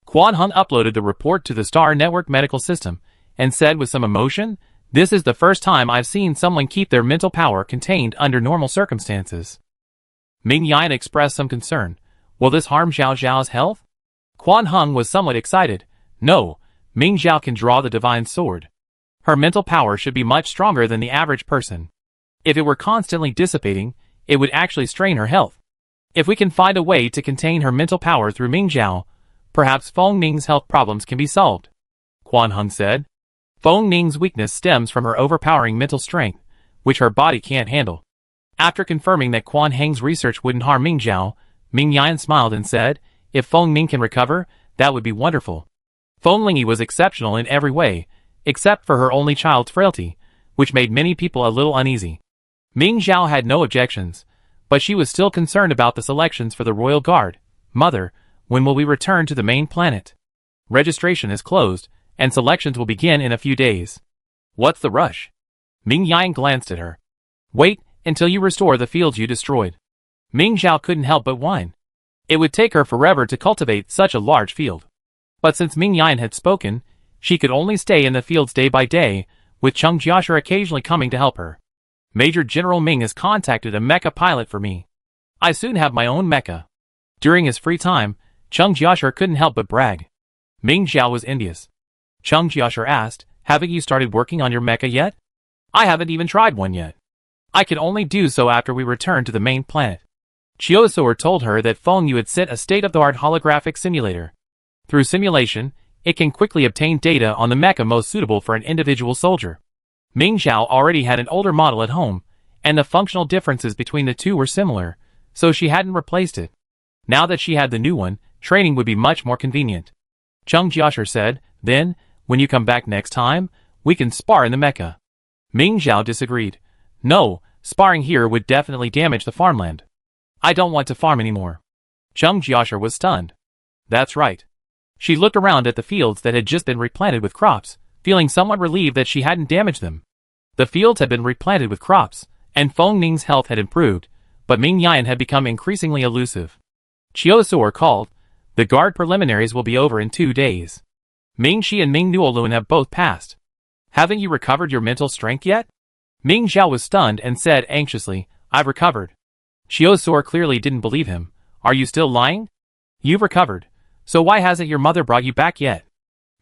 Quan Hung uploaded the report to the Star Network medical system and said with some emotion, this is the first time I've seen someone keep their mental power contained under normal circumstances. Ming Yan expressed some concern. Will this harm Zhao Zhao's health? Quan Hung was somewhat excited. No, Ming Zhao can draw the divine sword. Her mental power should be much stronger than the average person. If it were constantly dissipating, it would actually strain her health. If we can find a way to contain her mental power through Mingzhao, perhaps Feng Ning's health problems can be solved, Quan Hung said. Feng Ning's weakness stems from her overpowering mental strength, which her body can't handle. After confirming that Quan Heng's research wouldn't harm Mingzhao, Ming Yan smiled and said, if Feng Ning can recover, that would be wonderful. Feng Lingyi was exceptional in every way, except for her only child's frailty, which made many people a little uneasy. Ming Zhao had no objections, but she was still concerned about the selections for the Royal Guard. Mother, when will we return to the main planet? Registration is closed, and selections will begin in a few days. What's the rush? Ming Yan glanced at her. Wait until you restore the fields you destroyed. Ming Zhao couldn't help but whine. It would take her forever to cultivate such a large field. But since Ming Yan had spoken, she could only stay in the fields day by day, with Cheng Jiasher occasionally coming to help her. Major General Ming has contacted a mecha pilot for me. I soon have my own mecha. During his free time, Cheng Jiasher couldn't help but brag. Ming Zhao was envious. Cheng Jiasher asked, haven't you started working on your mecha yet? I haven't even tried one yet. I can only do so after we return to the main planet. Chiosor told her that Feng Yu had set a state-of-the-art holographic simulator. Through simulation, it can quickly obtain data on the mecha most suitable for an individual soldier. Ming Zhao already had an older model at home, and the functional differences between the two were similar, so she hadn't replaced it. Now that she had the new one, training would be much more convenient. Cheng Jiasher said, then, when you come back next time, we can spar in the mecha. Ming Zhao disagreed. No, sparring here would definitely damage the farmland. I don't want to farm anymore. Cheng Jiasher was stunned. That's right. She looked around at the fields that had just been replanted with crops, feeling somewhat relieved that she hadn't damaged them. The fields had been replanted with crops, and Feng Ning's health had improved, but Ming Yan had become increasingly elusive. Chiosor called. The guard preliminaries will be over in 2 days. Ming Shi and Ming Nuolun have both passed. Haven't you recovered your mental strength yet? Ming Zhao was stunned and said anxiously, I've recovered. Chiosor clearly didn't believe him. Are you still lying? You've recovered. So why hasn't your mother brought you back yet?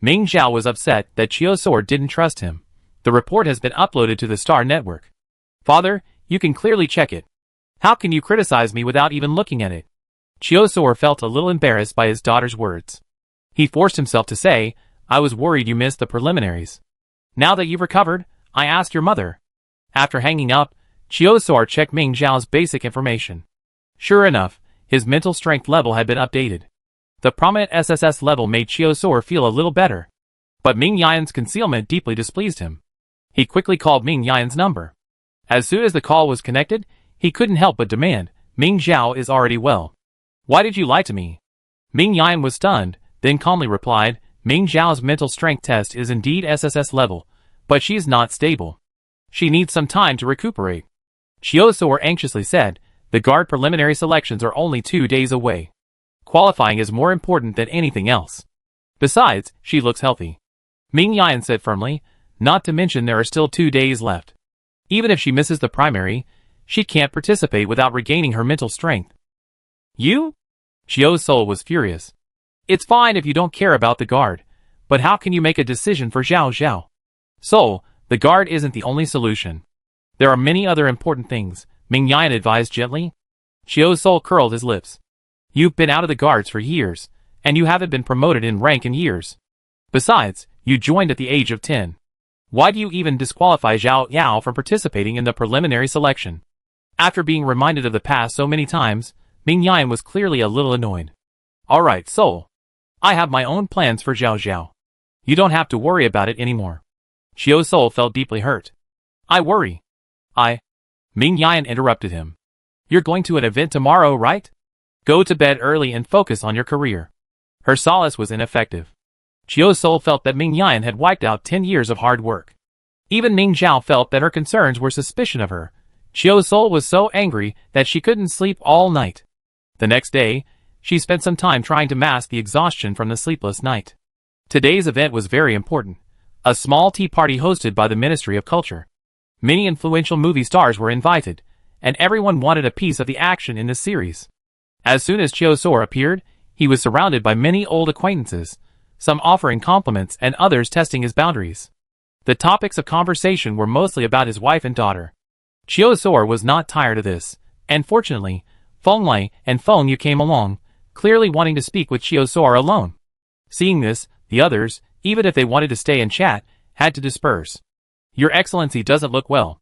Ming Zhao was upset that Chiosor didn't trust him. The report has been uploaded to the Star Network. Father, you can clearly check it. How can you criticize me without even looking at it? Chiosor felt a little embarrassed by his daughter's words. He forced himself to say, I was worried you missed the preliminaries. Now that you've recovered, I asked your mother. After hanging up, Chiosor checked Ming Zhao's basic information. Sure enough, his mental strength level had been updated. The prominent SSS level made Chiosor feel a little better. But Ming Yan's concealment deeply displeased him. He quickly called Ming Yan's number. As soon as the call was connected, he couldn't help but demand, Ming Zhao is already well. Why did you lie to me? Ming Yan was stunned, then calmly replied, Ming Zhao's mental strength test is indeed SSS level, but she is not stable. She needs some time to recuperate. Chiosor anxiously said, the guard preliminary selections are only 2 days away. Qualifying is more important than anything else. Besides, she looks healthy. Ming Yan said firmly, not to mention there are still 2 days left. Even if she misses the primary, she can't participate without regaining her mental strength. You? Chio's soul was furious. It's fine if you don't care about the guard, but how can you make a decision for Zhao Zhao? Soul, the guard isn't the only solution. There are many other important things, Ming Yan advised gently. Chio's soul curled his lips. You've been out of the guards for years, and you haven't been promoted in rank in years. Besides, you joined at the age of 10. Why do you even disqualify Zhao Yao from participating in the preliminary selection? After being reminded of the past so many times, Ming Yan was clearly a little annoyed. Alright, Soul. I have my own plans for Zhao Zhao. You don't have to worry about it anymore. Chio's soul felt deeply hurt. I worry. Ming Yan interrupted him. You're going to an event tomorrow, right? Go to bed early and focus on your career. Her solace was ineffective. Chio's soul felt that Ming Yan had wiped out 10 years of hard work. Even Ming Zhao felt that her concerns were suspicion of her. Chio's soul was so angry that she couldn't sleep all night. The next day, she spent some time trying to mask the exhaustion from the sleepless night. Today's event was very important. A small tea party hosted by the Ministry of Culture. Many influential movie stars were invited, and everyone wanted a piece of the action in this series. As soon as Chiosor appeared, he was surrounded by many old acquaintances, some offering compliments and others testing his boundaries. The topics of conversation were mostly about his wife and daughter. Chiosor was not tired of this, and fortunately, Feng Lei and Feng Yu came along, clearly wanting to speak with Qiu So'er alone. Seeing this, the others, even if they wanted to stay and chat, had to disperse. Your Excellency doesn't look well.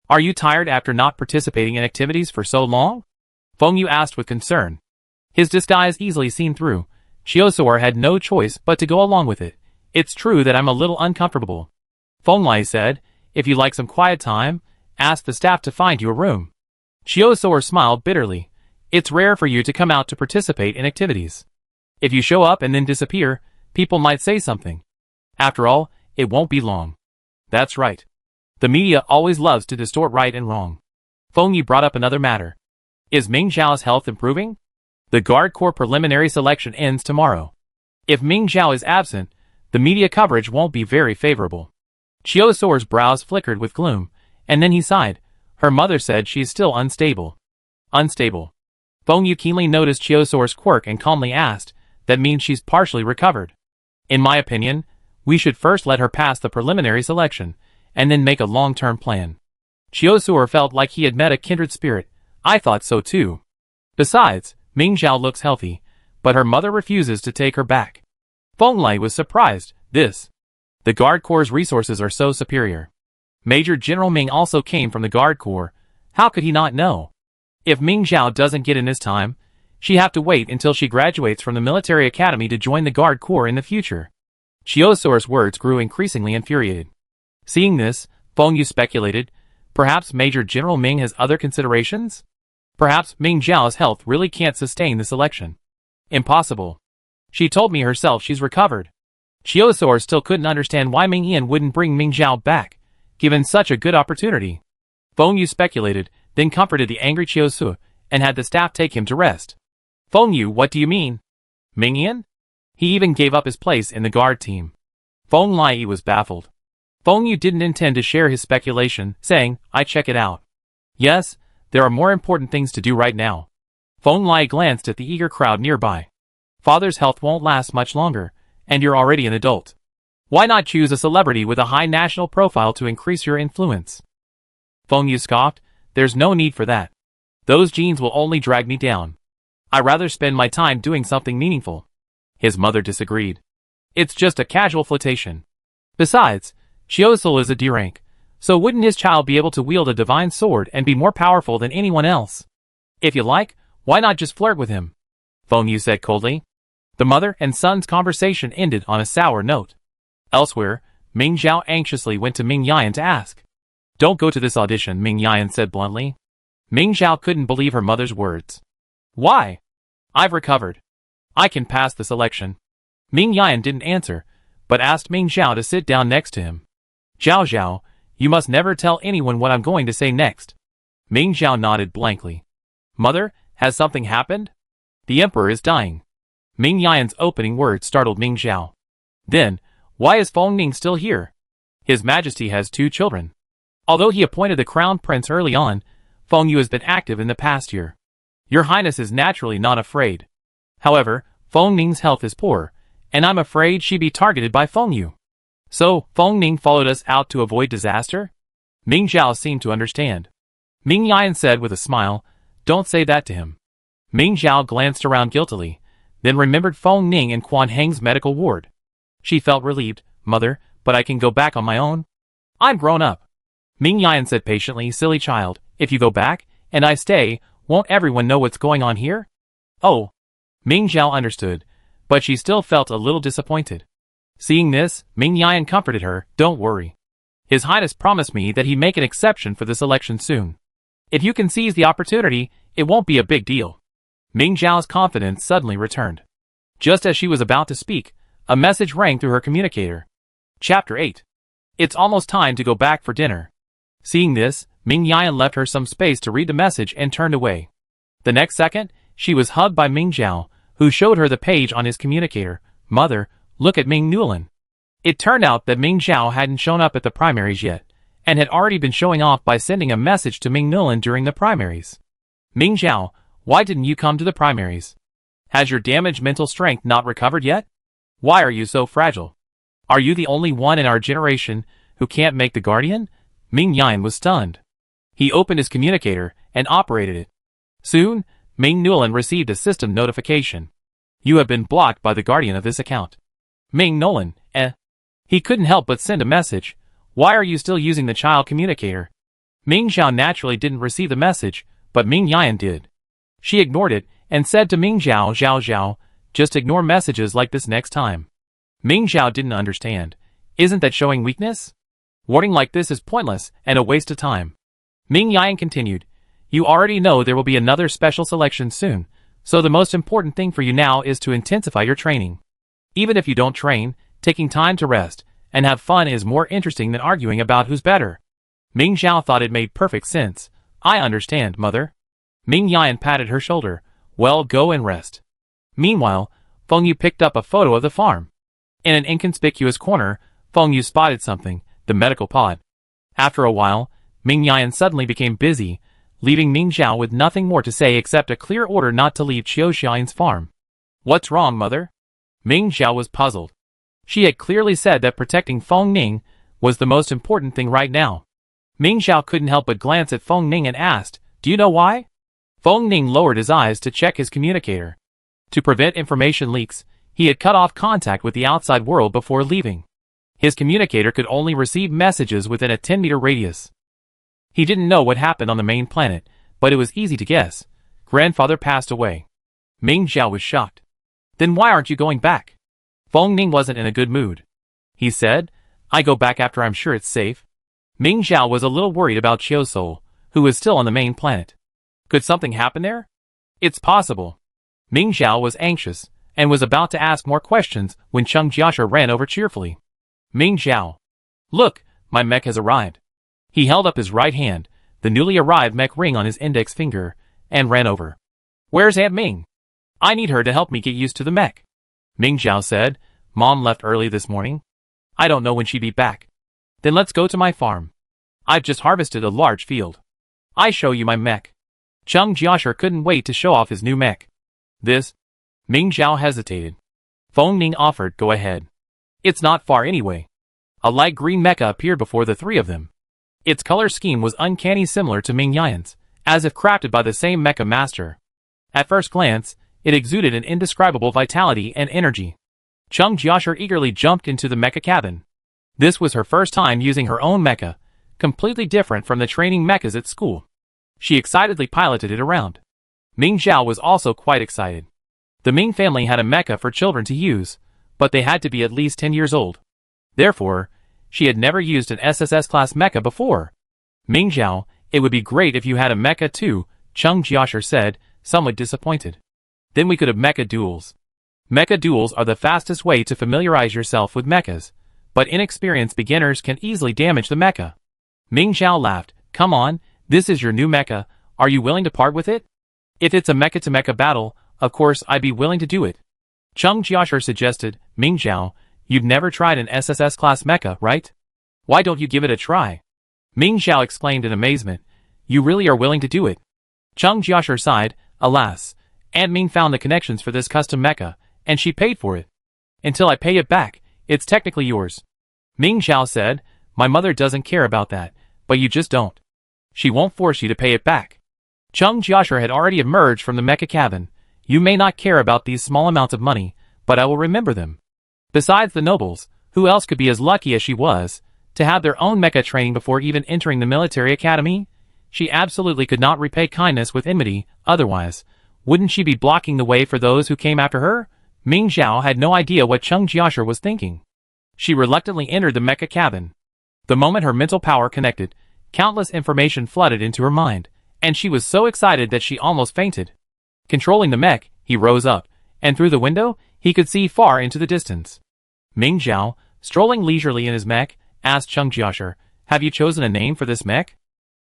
Are you tired after not participating in activities for so long? Feng Yu asked with concern. His disguise easily seen through. Qiu So'er had no choice but to go along with it. It's true that I'm a little uncomfortable. Feng Lei said, if you'd like some quiet time, ask the staff to find you a room. Qiu So'er smiled bitterly. It's rare for you to come out to participate in activities. If you show up and then disappear, people might say something. After all, it won't be long. That's right. The media always loves to distort right and wrong. Feng Yu brought up another matter. Is Ming Zhao's health improving? The Guard Corps preliminary selection ends tomorrow. If Ming Zhao is absent, the media coverage won't be very favorable. Qiu So'er's brows flickered with gloom, and then he sighed. Her mother said she is still unstable. Unstable. Feng Yu keenly noticed Qiu So'er's quirk and calmly asked, that means she's partially recovered. In my opinion, we should first let her pass the preliminary selection, and then make a long-term plan. Qiu So'er felt like he had met a kindred spirit. I thought so too. Besides, Ming Zhao looks healthy, but her mother refuses to take her back. Feng Lei was surprised. The Guard Corps' resources are so superior. Major General Ming also came from the Guard Corps. How could he not know? If Ming Zhao doesn't get in this time, she'd have to wait until she graduates from the military academy to join the Guard Corps in the future. Qiu So'er's words grew increasingly infuriated. Seeing this, Feng Yu speculated, perhaps Major General Ming has other considerations? Perhaps Ming Zhao's health really can't sustain the selection. Impossible. She told me herself she's recovered. Qiu So'er still couldn't understand why Ming Yan wouldn't bring Ming Zhao back, given such a good opportunity. Feng Yu speculated, then comforted the angry Qiu So'er, and had the staff take him to rest. Feng Yu, what do you mean? Ming Yan? He even gave up his place in the guard team. Feng Lei was baffled. Feng Yu didn't intend to share his speculation, saying, I check it out. Yes, there are more important things to do right now. Feng Lei glanced at the eager crowd nearby. Father's health won't last much longer, and you're already an adult. Why not choose a celebrity with a high national profile to increase your influence? Feng Yu scoffed, there's no need for that. Those genes will only drag me down. I'd rather spend my time doing something meaningful. His mother disagreed. It's just a casual flirtation. Besides, Qiu So'er is a D rank, so wouldn't his child be able to wield a divine sword and be more powerful than anyone else? If you like, why not just flirt with him? Feng Yu said coldly. The mother and son's conversation ended on a sour note. Elsewhere, Ming Zhao anxiously went to Ming Yan to ask. Don't go to this audition, Ming Yan said bluntly. Ming Zhao couldn't believe her mother's words. Why? I've recovered. I can pass the selection. Ming Yan didn't answer, but asked Ming Zhao to sit down next to him. Zhao, you must never tell anyone what I'm going to say next. Ming Zhao nodded blankly. Mother, has something happened? The emperor is dying. Ming Yan's opening words startled Ming Zhao. Then, why is Feng Ning still here? His Majesty has 2 children. Although he appointed the crown prince early on, Feng Yu has been active in the past year. Your Highness is naturally not afraid. However, Feng Ning's health is poor, and I'm afraid she'd be targeted by Feng Yu. So, Feng Ning followed us out to avoid disaster? Ming Zhao seemed to understand. Ming Yan said with a smile, don't say that to him. Ming Zhao glanced around guiltily, then remembered Feng Ning in Quan Heng's medical ward. She felt relieved. Mother, but I can go back on my own. I'm grown up. Ming Yan said patiently, silly child, if you go back, and I stay, won't everyone know what's going on here? Oh. Ming Zhao understood, but she still felt a little disappointed. Seeing this, Ming Yan comforted her, don't worry. His Highness promised me that he'd make an exception for this election soon. If you can seize the opportunity, it won't be a big deal. Ming Zhao's confidence suddenly returned. Just as she was about to speak, a message rang through her communicator. Chapter 8. It's almost time to go back for dinner. Seeing this, Ming Yan left her some space to read the message and turned away. The next second, she was hugged by Ming Zhao, who showed her the page on his communicator. Mother, look at Ming Newlin. It turned out that Ming Zhao hadn't shown up at the primaries yet, and had already been showing off by sending a message to Ming Newlin during the primaries. Ming Zhao, why didn't you come to the primaries? Has your damaged mental strength not recovered yet? Why are you so fragile? Are you the only one in our generation who can't make the Guardian? Ming Yan was stunned. He opened his communicator and operated it. Soon, Ming Nulan received a system notification. You have been blocked by the guardian of this account. Ming Nulan, He couldn't help but send a message. Why are you still using the child communicator? Ming Zhao naturally didn't receive the message, but Ming Yan did. She ignored it and said to Ming Zhao, just ignore messages like this next time. Ming Zhao didn't understand. Isn't that showing weakness? Warning like this is pointless and a waste of time. Ming Yan continued. You already know there will be another special selection soon, so the most important thing for you now is to intensify your training. Even if you don't train, taking time to rest and have fun is more interesting than arguing about who's better. Ming Zhao thought it made perfect sense. I understand, mother. Ming Yan patted her shoulder. Well, go and rest. Meanwhile, Feng Yu picked up a photo of the farm. In an inconspicuous corner, Feng Yu spotted something, the medical pod. After a while, Ming Yan suddenly became busy, leaving Ming Zhao with nothing more to say except a clear order not to leave Qiu Xian's farm. What's wrong, mother? Ming Zhao was puzzled. She had clearly said that protecting Feng Ning was the most important thing right now. Ming Zhao couldn't help but glance at Feng Ning and asked, do you know why? Feng Ning lowered his eyes to check his communicator. To prevent information leaks, he had cut off contact with the outside world before leaving. His communicator could only receive messages within a 10-meter radius. He didn't know what happened on the main planet, but it was easy to guess. Grandfather passed away. Ming Zhao was shocked. Then why aren't you going back? Feng Ning wasn't in a good mood. He said, I go back after I'm sure it's safe. Ming Zhao was a little worried about Qiu Soul, who was still on the main planet. Could something happen there? It's possible. Ming Zhao was anxious, and was about to ask more questions when Cheng Jiasha ran over cheerfully. Ming Zhao. Look, my mech has arrived. He held up his right hand, the newly arrived mech ring on his index finger, and ran over. Where's Aunt Ming? I need her to help me get used to the mech. Ming Zhao said, Mom left early this morning. I don't know when she'd be back. Then let's go to my farm. I've just harvested a large field. I show you my mech. Cheng Jiasha couldn't wait to show off his new mech. This? Ming Zhao hesitated. Feng Ning offered, go ahead. It's not far anyway. A light green mecha appeared before the three of them. Its color scheme was uncanny similar to Ming Yan's, as if crafted by the same mecha master. At first glance, it exuded an indescribable vitality and energy. Cheng Jiasha eagerly jumped into the mecha cabin. This was her first time using her own mecha, completely different from the training mechas at school. She excitedly piloted it around. Ming Zhao was also quite excited. The Ming family had a mecha for children to use, but they had to be at least 10 years old. Therefore, she had never used an SSS-class mecha before. Ming Zhao, it would be great if you had a mecha too, Cheng Jiasha said, somewhat disappointed. Then we could have mecha duels. Mecha duels are the fastest way to familiarize yourself with mechas, but inexperienced beginners can easily damage the mecha. Ming Zhao laughed, come on, this is your new mecha, are you willing to part with it? If it's a mecha-to-mecha battle, of course I'd be willing to do it. Cheng Jiasha suggested, Ming Zhao, you've never tried an SSS-class mecha, right? Why don't you give it a try? Ming Zhao exclaimed in amazement, you really are willing to do it? Cheng Jiasha sighed, alas, Aunt Ming found the connections for this custom mecha, and she paid for it. Until I pay it back, it's technically yours. Ming Zhao said, my mother doesn't care about that, but you just don't. She won't force you to pay it back. Cheng Jiasha had already emerged from the mecha cabin. You may not care about these small amounts of money, but I will remember them. Besides the nobles, who else could be as lucky as she was, to have their own mecha training before even entering the military academy? She absolutely could not repay kindness with enmity, otherwise, wouldn't she be blocking the way for those who came after her? Ming Zhao had no idea what Cheng Jiasha was thinking. She reluctantly entered the mecha cabin. The moment her mental power connected, countless information flooded into her mind, and she was so excited that she almost fainted. Controlling the mech, he rose up, and through the window, he could see far into the distance. Ming Zhao, strolling leisurely in his mech, asked Cheng Jiasha, have you chosen a name for this mech?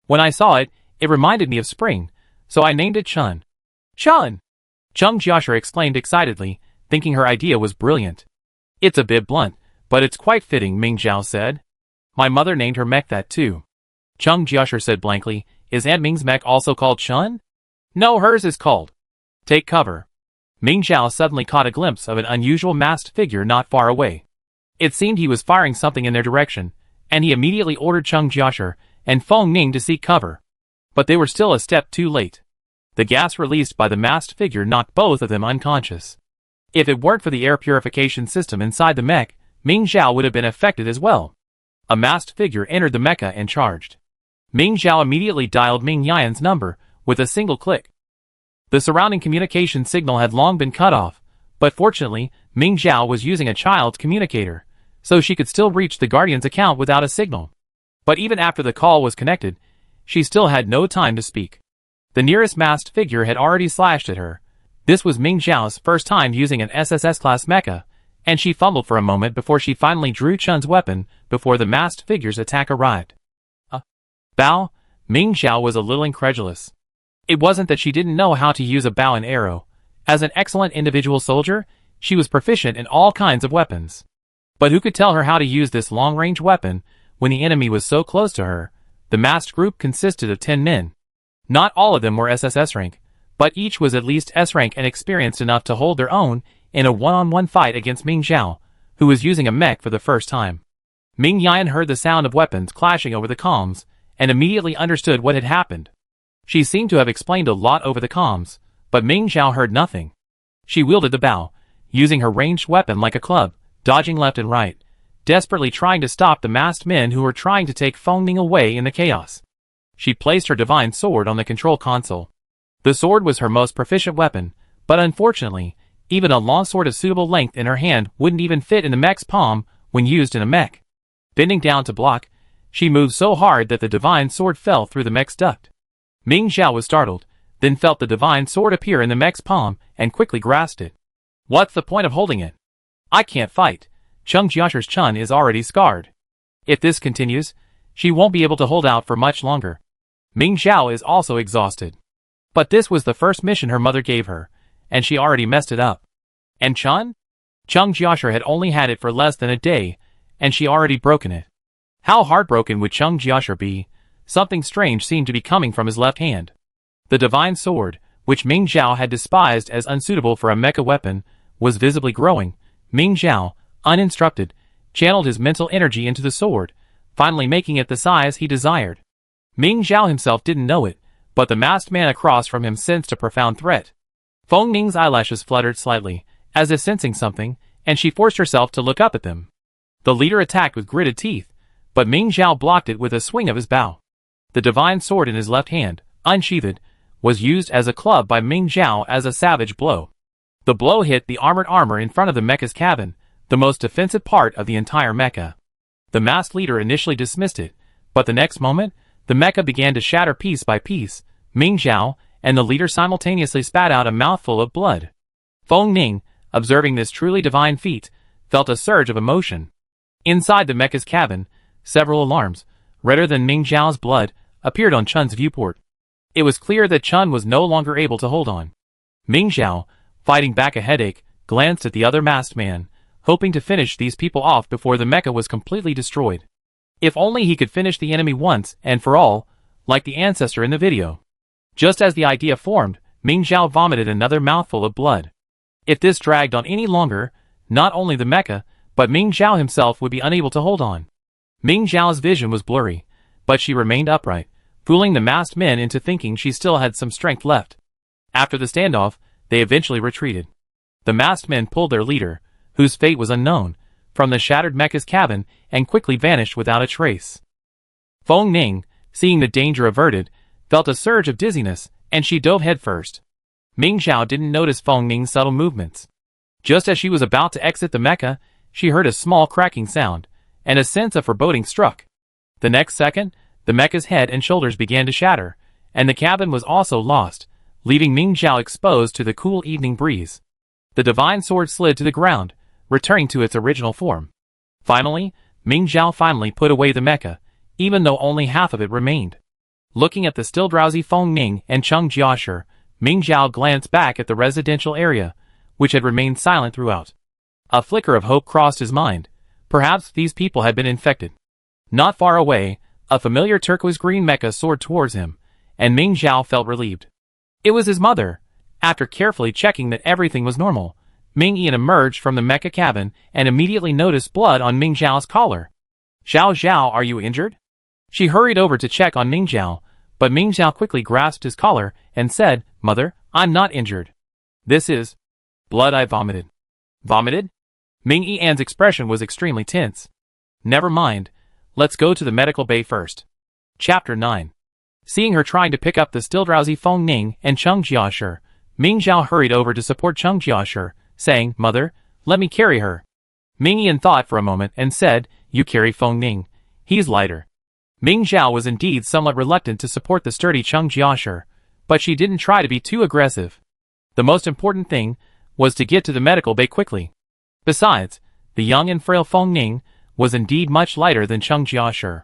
When I saw it, it reminded me of spring, so I named it Chun. Chun! Cheng Jiasha exclaimed excitedly, thinking her idea was brilliant. It's a bit blunt, but it's quite fitting, Ming Zhao said. My mother named her mech that too. Cheng Jiasha said blankly, is Aunt Ming's mech also called Chun? No, hers is called. Take cover. Ming Zhao suddenly caught a glimpse of an unusual masked figure not far away. It seemed he was firing something in their direction, and he immediately ordered Cheng Jiasha and Feng Ning to seek cover. But they were still a step too late. The gas released by the masked figure knocked both of them unconscious. If it weren't for the air purification system inside the mech, Ming Xiao would have been affected as well. A masked figure entered the mecha and charged. Ming Xiao immediately dialed Ming Yan's number with a single click. The surrounding communication signal had long been cut off, but fortunately, Ming Xiao was using a child's communicator, so she could still reach the Guardian's account without a signal. But even after the call was connected, she still had no time to speak. The nearest masked figure had already slashed at her. This was Ming Xiao's first time using an SSS-class mecha, and she fumbled for a moment before she finally drew Chun's weapon before the masked figure's attack arrived. Bow? Ming Xiao was a little incredulous. It wasn't that she didn't know how to use a bow and arrow. As an excellent individual soldier, she was proficient in all kinds of weapons. But who could tell her how to use this long-range weapon when the enemy was so close to her? The masked group consisted of 10 men. Not all of them were SSS rank, but each was at least S rank and experienced enough to hold their own in a one-on-one fight against Ming Xiao, who was using a mech for the first time. Ming Yan heard the sound of weapons clashing over the comms, and immediately understood what had happened. She seemed to have explained a lot over the comms, but Ming Xiao heard nothing. She wielded the bow, using her ranged weapon like a club, dodging left and right, desperately trying to stop the masked men who were trying to take Feng Ning away in the chaos. She placed her divine sword on the control console. The sword was her most proficient weapon, but unfortunately, even a long sword of suitable length in her hand wouldn't even fit in the mech's palm when used in a mech. Bending down to block, she moved so hard that the divine sword fell through the mech's duct. Ming Xiao was startled, then felt the divine sword appear in the mech's palm and quickly grasped it. What's the point of holding it? I can't fight. Cheng Jiasher's Chun is already scarred. If this continues, she won't be able to hold out for much longer. Ming Xiao is also exhausted. But this was the first mission her mother gave her, and she already messed it up. And Chun? Cheng Jiasher had only had it for less than a day, and she already broken it. How heartbroken would Cheng Jiasher be? Something strange seemed to be coming from his left hand. The divine sword, which Ming Xiao had despised as unsuitable for a mecha weapon, was visibly growing. Ming Xiao, uninstructed, channeled his mental energy into the sword, finally making it the size he desired. Ming Xiao himself didn't know it, but the masked man across from him sensed a profound threat. Feng Ning's eyelashes fluttered slightly, as if sensing something, and she forced herself to look up at them. The leader attacked with gritted teeth, but Ming Xiao blocked it with a swing of his bow. The divine sword in his left hand, unsheathed, was used as a club by Ming Xiao as a savage blow. The blow hit the armored armor in front of the mecha's cabin, the most defensive part of the entire mecha. The masked leader initially dismissed it, but the next moment, the mecha began to shatter piece by piece. Ming Xiao and the leader simultaneously spat out a mouthful of blood. Feng Ning, observing this truly divine feat, felt a surge of emotion. Inside the mecha's cabin, several alarms, redder than Ming Xiao's blood, appeared on Chun's viewport. It was clear that Chun was no longer able to hold on. Ming Xiao, fighting back a headache, glanced at the other masked man, hoping to finish these people off before the mecha was completely destroyed. If only he could finish the enemy once and for all, like the ancestor in the video. Just as the idea formed, Ming Xiao vomited another mouthful of blood. If this dragged on any longer, not only the mecha, but Ming Xiao himself would be unable to hold on. Ming Xiao's vision was blurry, but she remained upright, fooling the masked men into thinking she still had some strength left. After the standoff, they eventually retreated. The masked men pulled their leader, whose fate was unknown, from the shattered mecha's cabin and quickly vanished without a trace. Feng Ning, seeing the danger averted, felt a surge of dizziness, and she dove headfirst. Ming Xiao didn't notice Feng Ning's subtle movements. Just as she was about to exit the mecha, she heard a small cracking sound, and a sense of foreboding struck. The next second, the mecha's head and shoulders began to shatter, and the cabin was also lost, leaving Ming Xiao exposed to the cool evening breeze. The divine sword slid to the ground, returning to its original form. Finally, Ming Xiao finally put away the mecha, even though only half of it remained. Looking at the still drowsy Feng Ning and Cheng Jiasher, Ming Xiao glanced back at the residential area, which had remained silent throughout. A flicker of hope crossed his mind. Perhaps these people had been infected. Not far away, a familiar turquoise-green mecha soared towards him, and Ming Xiao felt relieved. It was his mother. After carefully checking that everything was normal, Ming Yan emerged from the mecha cabin and immediately noticed blood on Ming Xiao's collar. "Xiao Xiao, are you injured?" She hurried over to check on Ming Xiao, But Ming Xiao quickly grasped his collar and said, "Mother, I'm not injured. This is blood I vomited." Vomited? Ming Yian's expression was extremely tense. Never mind. Let's go to the medical bay first. Chapter 9. Seeing her trying to pick up the still drowsy Feng Ning and Cheng Jiashi, Ming Xiao hurried over to support Cheng Jiashi, saying, "Mother, let me carry her." Ming Yan thought for a moment and said, "You carry Feng Ning. He's lighter." Ming Xiao was indeed somewhat reluctant to support the sturdy Cheng Jiashi, but she didn't try to be too aggressive. The most important thing was to get to the medical bay quickly. Besides, the young and frail Feng Ning was indeed much lighter than Cheng Jiashi.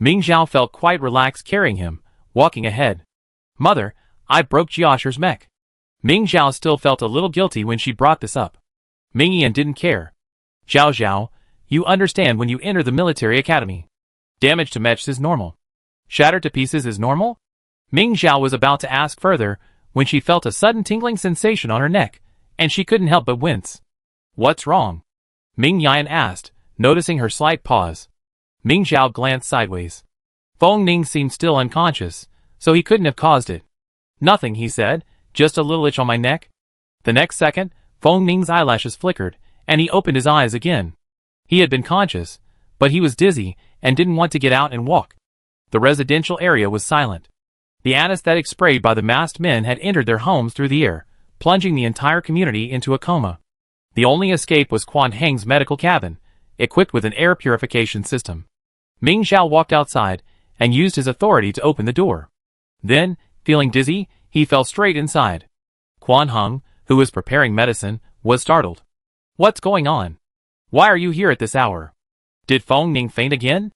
Ming Xiao felt quite relaxed carrying him, walking ahead. "Mother, I broke Jiashi's mech." Ming Xiao still felt a little guilty when she brought this up. Ming Yan didn't care. "Zhao Zhao, you understand when you enter the military academy. Damage to mechs is normal. Shattered to pieces is normal?" Ming Xiao was about to ask further when she felt a sudden tingling sensation on her neck, and she couldn't help but wince. "What's wrong?" Ming Yan asked, noticing her slight pause. Ming Xiao glanced sideways. Feng Ning seemed still unconscious, so he couldn't have caused it. "Nothing," he said, "just a little itch on my neck." The next second, Feng Ning's eyelashes flickered, and he opened his eyes again. He had been conscious, but he was dizzy and didn't want to get out and walk. The residential area was silent. The anesthetic sprayed by the masked men had entered their homes through the air, plunging the entire community into a coma. The only escape was Quan Heng's medical cabin, equipped with an air purification system. Ming Xiao walked outside and used his authority to open the door. Then, feeling dizzy, he fell straight inside. Quan Heng, who was preparing medicine, was startled. "What's going on? Why are you here at this hour? Did Feng Ning faint again?"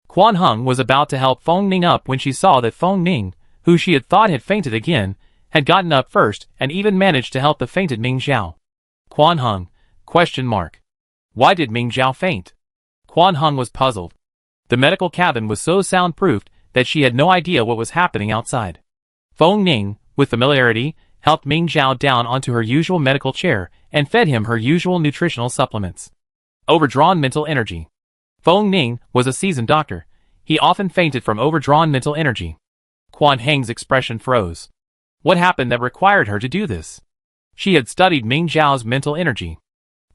Quan Heng was about to help Feng Ning up when she saw that Feng Ning, who she had thought had fainted again, had gotten up first and even managed to help the fainted Ming Xiao. Quan Heng? Why did Ming Xiao faint? Quan Heng was puzzled. The medical cabin was so soundproofed that she had no idea what was happening outside. Feng Ning, with familiarity, helped Ming Xiao down onto her usual medical chair and fed him her usual nutritional supplements. Overdrawn mental energy. Feng Ning was a seasoned doctor. He often fainted from overdrawn mental energy. Quan Heng's expression froze. What happened that required her to do this? She had studied Ming Xiao's mental energy.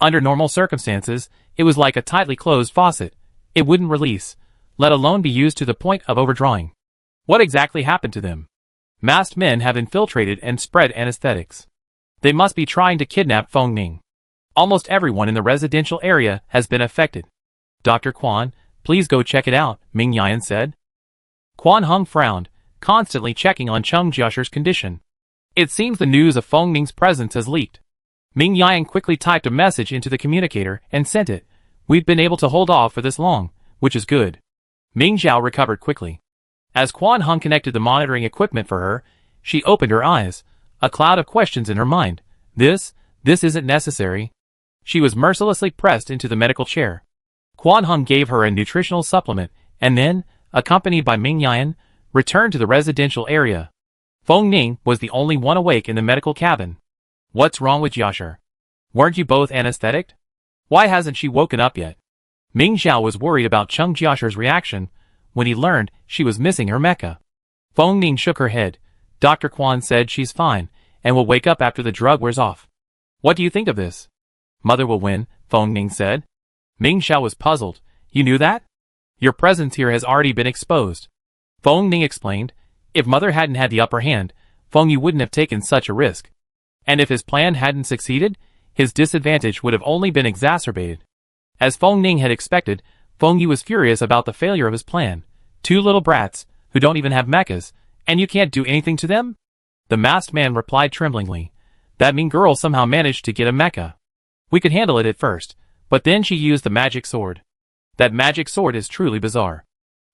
Under normal circumstances, it was like a tightly closed faucet. It wouldn't release, let alone be used to the point of overdrawing. What exactly happened to them? Masked men have infiltrated and spread anesthetics. They must be trying to kidnap Feng Ning. Almost everyone in the residential area has been affected. "Dr. Quan, please go check it out," Ming Yan said. Quan Heng frowned, constantly checking on Cheng Jiashi's condition. It seems the news of Feng Ning's presence has leaked. Ming Yan quickly typed a message into the communicator and sent it. "We've been able to hold off for this long, which is good." Ming Xiao recovered quickly. As Quan Heng connected the monitoring equipment for her, she opened her eyes, a cloud of questions in her mind. This isn't necessary." She was mercilessly pressed into the medical chair. Quan Heng gave her a nutritional supplement, and then, accompanied by Ming Yan, returned to the residential area. Feng Ning was the only one awake in the medical cabin. "What's wrong with Jiashi? Weren't you both anesthetic? Why hasn't she woken up yet?" Ming Xiao was worried about Cheng Jiashi's reaction when he learned she was missing her mecha. Feng Ning shook her head. "Dr. Quan said she's fine and will wake up after the drug wears off." "What do you think of this?" "Mother will win," Feng Ning said. Ming Xiao was puzzled. "You knew that? Your presence here has already been exposed." Feng Ning explained. "If Mother hadn't had the upper hand, Feng Yu wouldn't have taken such a risk. And if his plan hadn't succeeded, his disadvantage would have only been exacerbated." As Feng Ning had expected, Feng Yu was furious about the failure of his plan. "Two little brats, who don't even have mechas, and you can't do anything to them?" The masked man replied tremblingly. "That mean girl somehow managed to get a mecha. We could handle it at first, but then she used the magic sword. That magic sword is truly bizarre."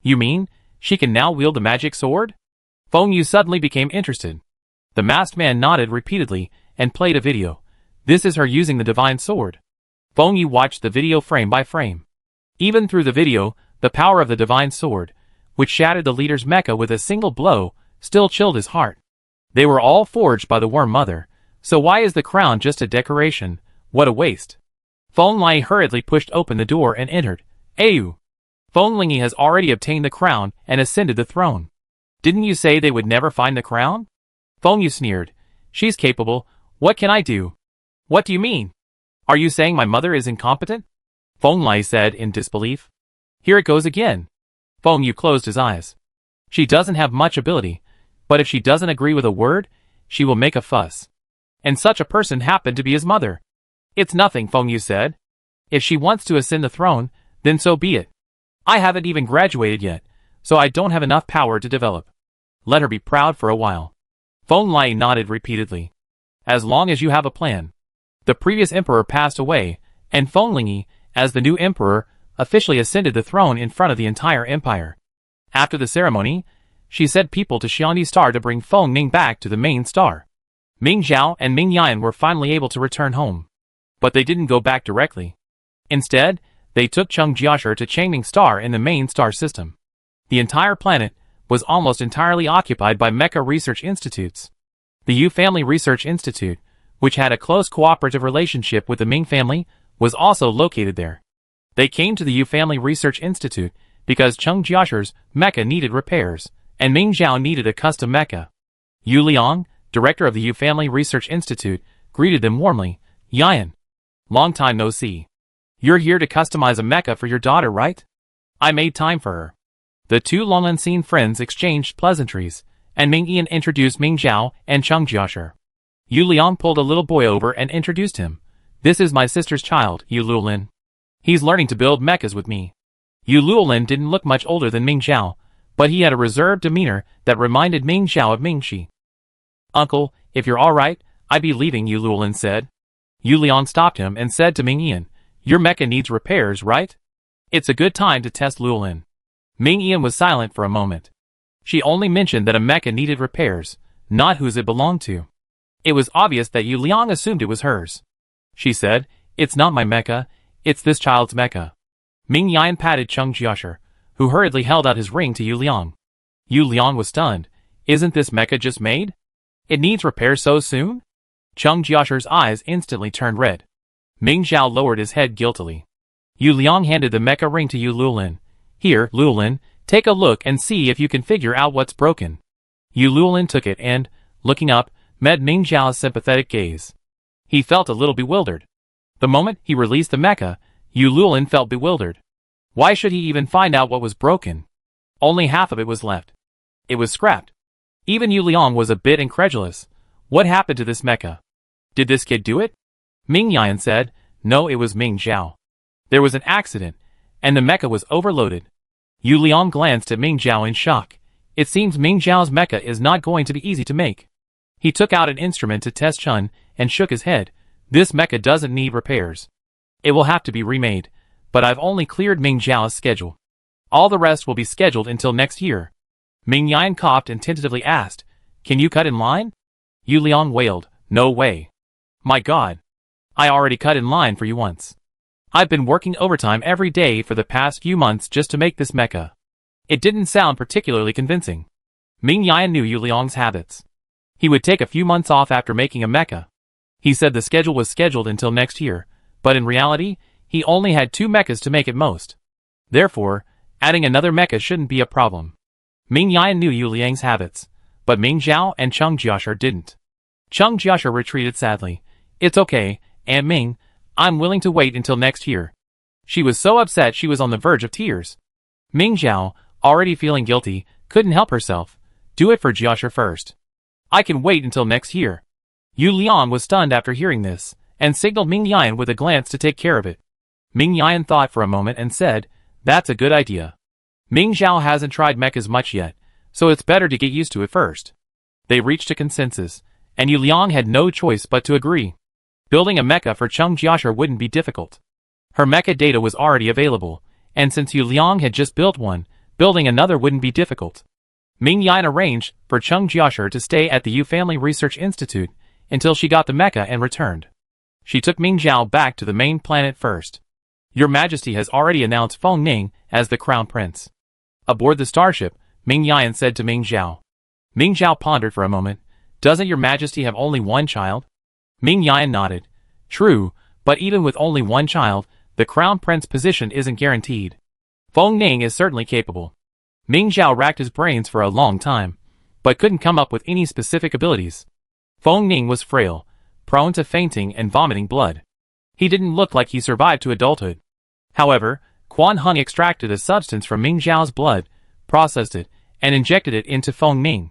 "You mean, she can now wield the magic sword?" Feng Yu suddenly became interested. The masked man nodded repeatedly and played a video. "This is her using the divine sword." Feng Yu watched the video frame by frame. Even through the video, the power of the divine sword, which shattered the leader's mecha with a single blow, still chilled his heart. They were all forged by the Worm Mother, so why is the crown just a decoration? What a waste. Feng Lai hurriedly pushed open the door and entered. "Ayu! Feng Lingyi has already obtained the crown and ascended the throne. Didn't you say they would never find the crown? Feng Yu sneered. She's capable. What can I do? What do you mean? Are you saying my mother is incompetent? Feng Lai said in disbelief. Here it goes again. Feng Yu closed his eyes. She doesn't have much ability, but if she doesn't agree with a word, she will make a fuss. And such a person happened to be his mother. It's nothing, Feng Yu said. If she wants to ascend the throne, then so be it. I haven't even graduated yet, so I don't have enough power to develop. Let her be proud for a while. Feng Lai nodded repeatedly. As long as you have a plan. The previous emperor passed away, and Feng Lingyi, as the new emperor, officially ascended the throne in front of the entire empire. After the ceremony, she sent people to Xiandi Star to bring Feng Ning back to the main star. Ming Zhao and Ming Yan were finally able to return home. But they didn't go back directly. Instead, they took Cheng Jiashi to Changning Star in the main star system. The entire planet was almost entirely occupied by mecha research institutes. The Yu Family Research Institute, which had a close cooperative relationship with the Ming family, was also located there. They came to the Yu Family Research Institute because Cheng Jiashi's mecha needed repairs, and Ming Zhao needed a custom mecha. Yu Liang, director of the Yu Family Research Institute, greeted them warmly. Yan. Long time no see. You're here to customize a mecha for your daughter, right? I made time for her. The two long-unseen friends exchanged pleasantries, and Ming Yan introduced Ming Zhao and Cheng Jiashi. Yu Liang pulled a little boy over and introduced him. This is my sister's child, Yu Luolin. He's learning to build mechas with me. Yu Luolin didn't look much older than Ming Zhao, but he had a reserved demeanor that reminded Ming Zhao of Ming Shi. Uncle, if you're alright, I'd be leaving, Yu Luolin said. Yu Liang stopped him and said to Ming Yan, your mecha needs repairs, right? It's a good time to test Luolin. Ming Yan was silent for a moment. She only mentioned that a mecha needed repairs, not whose it belonged to. It was obvious that Yu Liang assumed it was hers. She said, it's not my mecha, it's this child's mecha. Ming Yan patted Cheng Jiashi, who hurriedly held out his ring to Yu Liang. Yu Liang was stunned. Isn't this mecha just made? It needs repair so soon? Cheng Jiashi's eyes instantly turned red. Ming Zhao lowered his head guiltily. Yu Liang handed the mecha ring to Yu Luolin. Here, Luolin, take a look and see if you can figure out what's broken. Yu Luolin took it and, looking up, met Ming Zhao's sympathetic gaze. He felt a little bewildered. The moment he released the mecha, Yu Luolin felt bewildered. Why should he even find out what was broken? Only half of it was left. It was scrapped. Even Yu Liang was a bit incredulous. What happened to this mecha? Did this kid do it? Ming Yan said, no, it was Ming Zhao. There was an accident, and the mecha was overloaded. Yu Liang glanced at Ming Zhao in shock. It seems Ming Zhao's mecha is not going to be easy to make. He took out an instrument to test Chun and shook his head. This mecha doesn't need repairs. It will have to be remade, but I've only cleared Ming Zhao's schedule. All the rest will be scheduled until next year. Ming Yan coughed and tentatively asked, can you cut in line? Yu Liang wailed, no way. My God. I already cut in line for you once. I've been working overtime every day for the past few months just to make this mecha. It didn't sound particularly convincing. Ming Yan knew Yu Liang's habits. He would take a few months off after making a mecha. He said the schedule was scheduled until next year, but in reality, he only had 2 mechas to make at most. Therefore, adding another mecha shouldn't be a problem. Ming Yan knew Yu Liang's habits, but Ming Zhao and Cheng Jiashi didn't. Cheng Jiashi retreated sadly. It's okay, Aunt Ming, I'm willing to wait until next year. She was so upset she was on the verge of tears. Ming Zhao, already feeling guilty, couldn't help herself. Do it for Jiashi first. I can wait until next year. Yu Liang was stunned after hearing this, and signaled Ming Yan with a glance to take care of it. Ming Yan thought for a moment and said, that's a good idea. Ming Zhao hasn't tried mechas much yet, so it's better to get used to it first. They reached a consensus, and Yu Liang had no choice but to agree. Building a mecha for Cheng Jiashi wouldn't be difficult. Her mecha data was already available, and since Yu Liang had just built one, building another wouldn't be difficult. Ming Yan arranged for Cheng Jiashi to stay at the Yu Family Research Institute until she got the mecha and returned. She took Ming Zhao back to the main planet first. Your Majesty has already announced Feng Ning as the Crown Prince. Aboard the starship, Ming Yan said to Ming Zhao. Ming Zhao pondered for a moment. Doesn't your Majesty have only one child? Ming Yan nodded. True, but even with only one child, the Crown Prince position isn't guaranteed. Feng Ning is certainly capable. Ming Zhao racked his brains for a long time, but couldn't come up with any specific abilities. Feng Ning was frail, prone to fainting and vomiting blood. He didn't look like he survived to adulthood. However, Quan Hung extracted a substance from Ming Zhao's blood, processed it, and injected it into Feng Ning.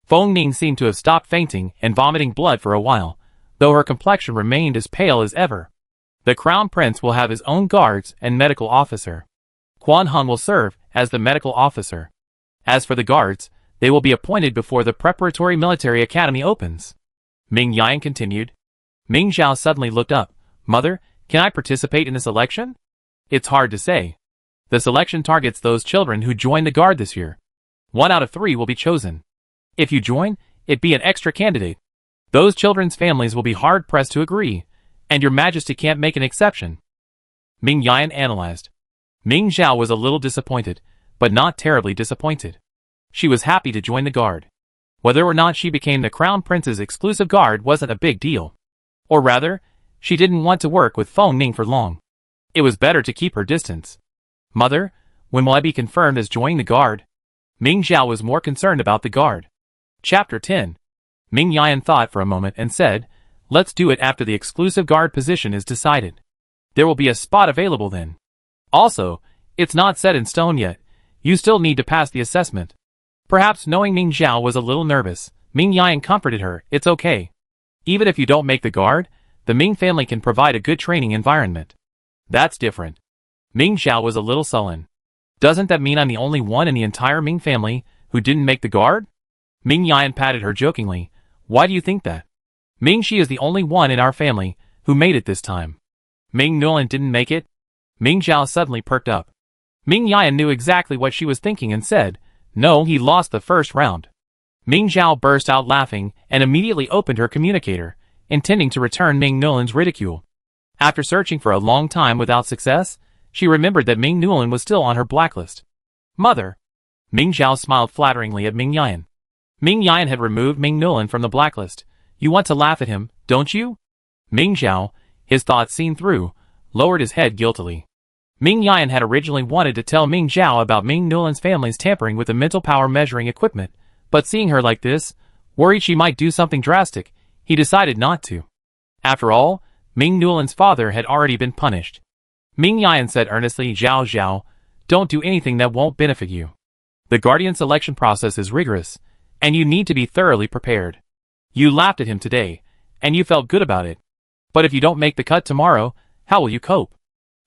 Feng Ning seemed to have stopped fainting and vomiting blood for a while, though her complexion remained as pale as ever. The Crown Prince will have his own guards and medical officer. Quan Hung will serve as the medical officer. As for the guards, they will be appointed before the preparatory military academy opens. Ming Yan continued. Ming Zhao suddenly looked up. Mother, can I participate in this election? It's hard to say. The selection targets those children who join the guard this year. 1 out of 3 will be chosen. If you join, it'd be an extra candidate. Those children's families will be hard-pressed to agree, and your majesty can't make an exception. Ming Yan analyzed. Ming Zhao was a little disappointed, but not terribly disappointed. She was happy to join the guard. Whether or not she became the Crown Prince's exclusive guard wasn't a big deal. Or rather, she didn't want to work with Feng Ning for long. It was better to keep her distance. Mother, when will I be confirmed as joining the guard? Ming Zhao was more concerned about the guard. Chapter 10. Ming Yan thought for a moment and said, let's do it after the exclusive guard position is decided. There will be a spot available then. Also, it's not set in stone yet. You still need to pass the assessment. Perhaps knowing Ming Zhao was a little nervous, Ming Yan comforted her, it's okay. Even if you don't make the guard, the Ming family can provide a good training environment. That's different. Ming Zhao was a little sullen. Doesn't that mean I'm the only one in the entire Ming family who didn't make the guard? Ming Yan patted her jokingly. Why do you think that? Ming Shi is the only one in our family who made it this time. Ming Nulan didn't make it? Ming Zhao suddenly perked up. Ming Yan knew exactly what she was thinking and said, no, he lost the first round. Ming Zhao burst out laughing and immediately opened her communicator, intending to return Ming Nulan's ridicule. After searching for a long time without success, she remembered that Ming Nulan was still on her blacklist. Mother! Ming Zhao smiled flatteringly at Ming Yan. Ming Yan had removed Ming Nulan from the blacklist. You want to laugh at him, don't you? Ming Zhao, his thoughts seen through, lowered his head guiltily. Ming Yan had originally wanted to tell Ming Zhao about Ming Nulan's family's tampering with the mental power measuring equipment, but seeing her like this, worried she might do something drastic, he decided not to. After all, Ming Nulan's father had already been punished. Ming Yan said earnestly, Zhao, don't do anything that won't benefit you. The guardian selection process is rigorous, and you need to be thoroughly prepared. You laughed at him today, and you felt good about it. But if you don't make the cut tomorrow, how will you cope?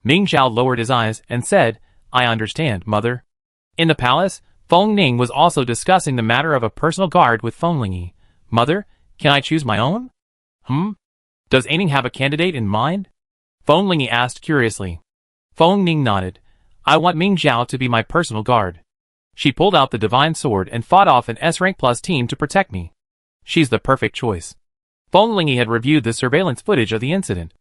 Ming Zhao lowered his eyes and said, I understand, mother. In the palace, Feng Ning was also discussing the matter of a personal guard with Feng Lingyi. Mother, can I choose my own? Does Aining have a candidate in mind? Feng Lingyi asked curiously. Feng Ning nodded. I want Ming Zhao to be my personal guard. She pulled out the divine sword and fought off an S-rank plus team to protect me. She's the perfect choice. Feng Lingyi had reviewed the surveillance footage of the incident.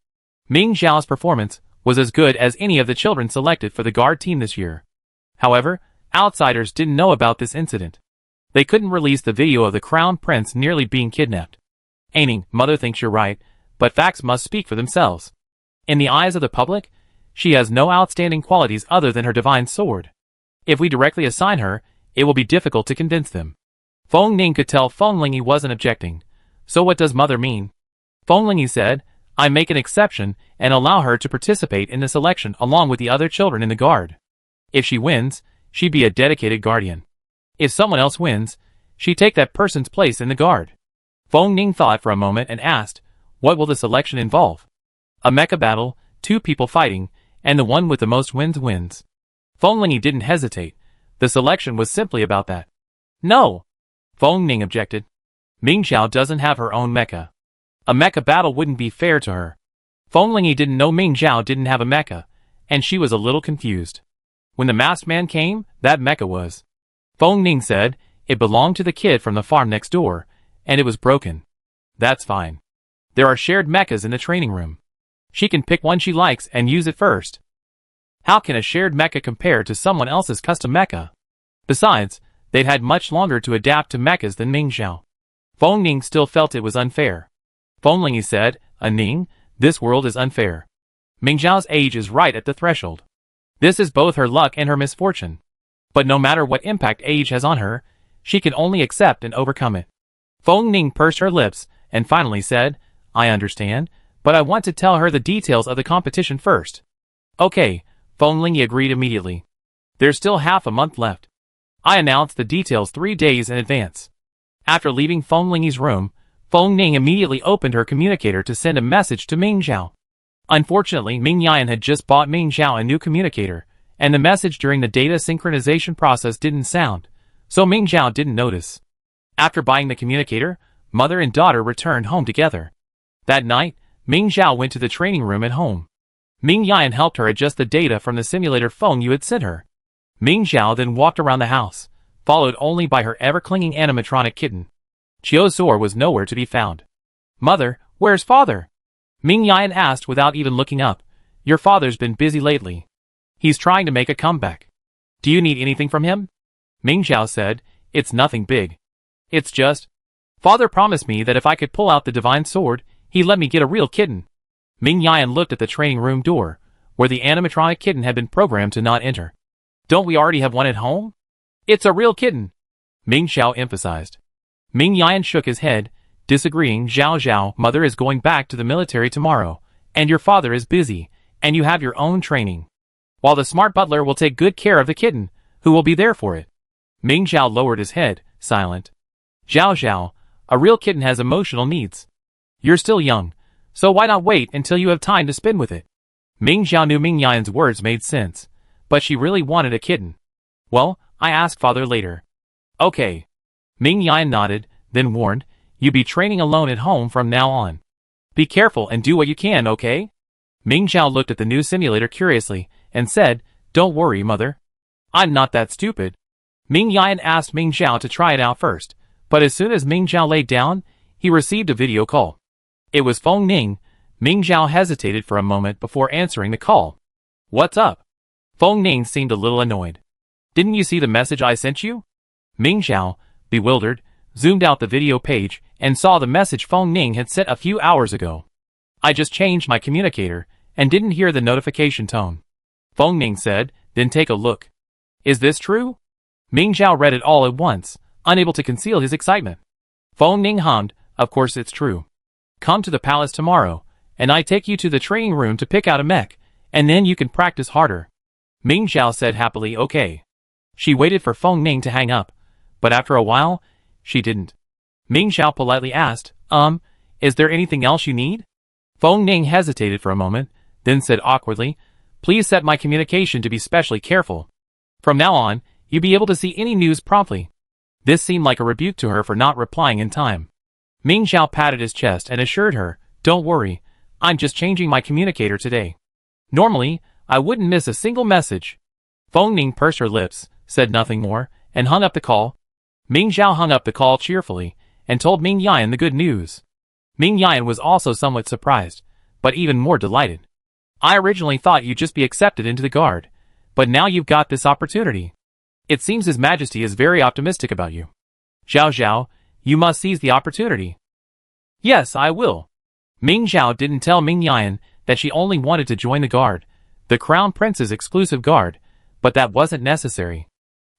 Ming Zhao's performance was as good as any of the children selected for the guard team this year. However, outsiders didn't know about this incident. They couldn't release the video of the Crown Prince nearly being kidnapped. Aining, mother thinks you're right, but facts must speak for themselves. In the eyes of the public, she has no outstanding qualities other than her divine sword. If we directly assign her, it will be difficult to convince them. Feng Ning could tell Feng Lingyi wasn't objecting. So what does mother mean? Feng Lingyi said, I make an exception and allow her to participate in this election along with the other children in the guard. If she wins, she'd be a dedicated guardian. If someone else wins, she'd take that person's place in the guard. Feng Ning thought for a moment and asked, what will this election involve? A mecha battle, 2 people fighting, and the one with the most wins wins. Feng Lingyi didn't hesitate. The selection was simply about that. No! Feng Ning objected. Ming Zhao doesn't have her own mecha. A mecha battle wouldn't be fair to her. Feng Lingyi didn't know Ming Zhao didn't have a mecha, and she was a little confused. When the masked man came, that mecha was. Feng Ning said, it belonged to the kid from the farm next door, and it was broken. That's fine. There are shared mechas in the training room. She can pick one she likes and use it first. How can a shared mecha compare to someone else's custom mecha? Besides, they'd had much longer to adapt to mechas than Ming Zhao. Feng Ning still felt it was unfair. Feng Lingyi said, Ning, this world is unfair. Ming Zhao's age is right at the threshold. This is both her luck and her misfortune. But no matter what impact age has on her, she can only accept and overcome it. Feng Ning pursed her lips and finally said, I understand, but I want to tell her the details of the competition first. Okay, Feng Ling agreed immediately. There's still half a month left. I announced the details 3 days in advance. After leaving Feng Ling's room, Feng Ning immediately opened her communicator to send a message to Ming Zhao. Unfortunately, Ming Yan had just bought Ming Zhao a new communicator, and the message during the data synchronization process didn't sound, so Ming Zhao didn't notice. After buying the communicator, mother and daughter returned home together. That night, Ming Zhao went to the training room at home. Ming Yan helped her adjust the data from the simulator Feng Yu had sent her. Ming Zhao then walked around the house, followed only by her ever-clinging animatronic kitten. Chiu Soer was nowhere to be found. Mother, where's father? Ming Yan asked without even looking up. Your father's been busy lately. He's trying to make a comeback. Do you need anything from him? Ming Zhao said, It's nothing big. It's just, father promised me that if I could pull out the divine sword, he'd let me get a real kitten. Ming Yan looked at the training room door, where the animatronic kitten had been programmed to not enter. Don't we already have one at home? It's a real kitten, Ming Zhao emphasized. Ming Yan shook his head, disagreeing. Zhao, mother is going back to the military tomorrow, and your father is busy, and you have your own training. While the smart butler will take good care of the kitten, who will be there for it. Ming Zhao lowered his head, silent. Zhao, a real kitten has emotional needs. You're still young, so why not wait until you have time to spend with it? Ming Zhao knew Ming Yan's words made sense, but she really wanted a kitten. Well, I ask father later. Okay. Ming Yan nodded, then warned, You be training alone at home from now on. Be careful and do what you can, okay? Ming Zhao looked at the new simulator curiously, and said, Don't worry, mother. I'm not that stupid. Ming Yan asked Ming Zhao to try it out first, but as soon as Ming Zhao laid down, he received a video call. It was Feng Ning. Ming Zhao hesitated for a moment before answering the call. What's up? Feng Ning seemed a little annoyed. Didn't you see the message I sent you? Ming Zhao, bewildered, zoomed out the video page and saw the message Feng Ning had sent a few hours ago. I just changed my communicator and didn't hear the notification tone. Feng Ning said, Then take a look. Is this true? Ming Zhao read it all at once, unable to conceal his excitement. Feng Ning hummed, Of course it's true. Come to the palace tomorrow, and I take you to the training room to pick out a mech, and then you can practice harder. Ming Zhao said happily, Okay. She waited for Feng Ning to hang up, but after a while, she didn't. Ming Zhao politely asked, Is there anything else you need? Feng Ning hesitated for a moment, then said awkwardly, Please set my communication to be specially careful. From now on, you'll be able to see any news promptly. This seemed like a rebuke to her for not replying in time. Ming Zhao patted his chest and assured her, Don't worry, I'm just changing my communicator today. Normally, I wouldn't miss a single message. Feng Ning pursed her lips, said nothing more, and hung up the call. Ming Zhao hung up the call cheerfully, and told Ming Yan the good news. Ming Yan was also somewhat surprised, but even more delighted. I originally thought you'd just be accepted into the guard, but now you've got this opportunity. It seems His Majesty is very optimistic about you. Zhao, you must seize the opportunity. Yes, I will. Ming Zhao didn't tell Ming Yan that she only wanted to join the guard, the Crown Prince's exclusive guard, but that wasn't necessary.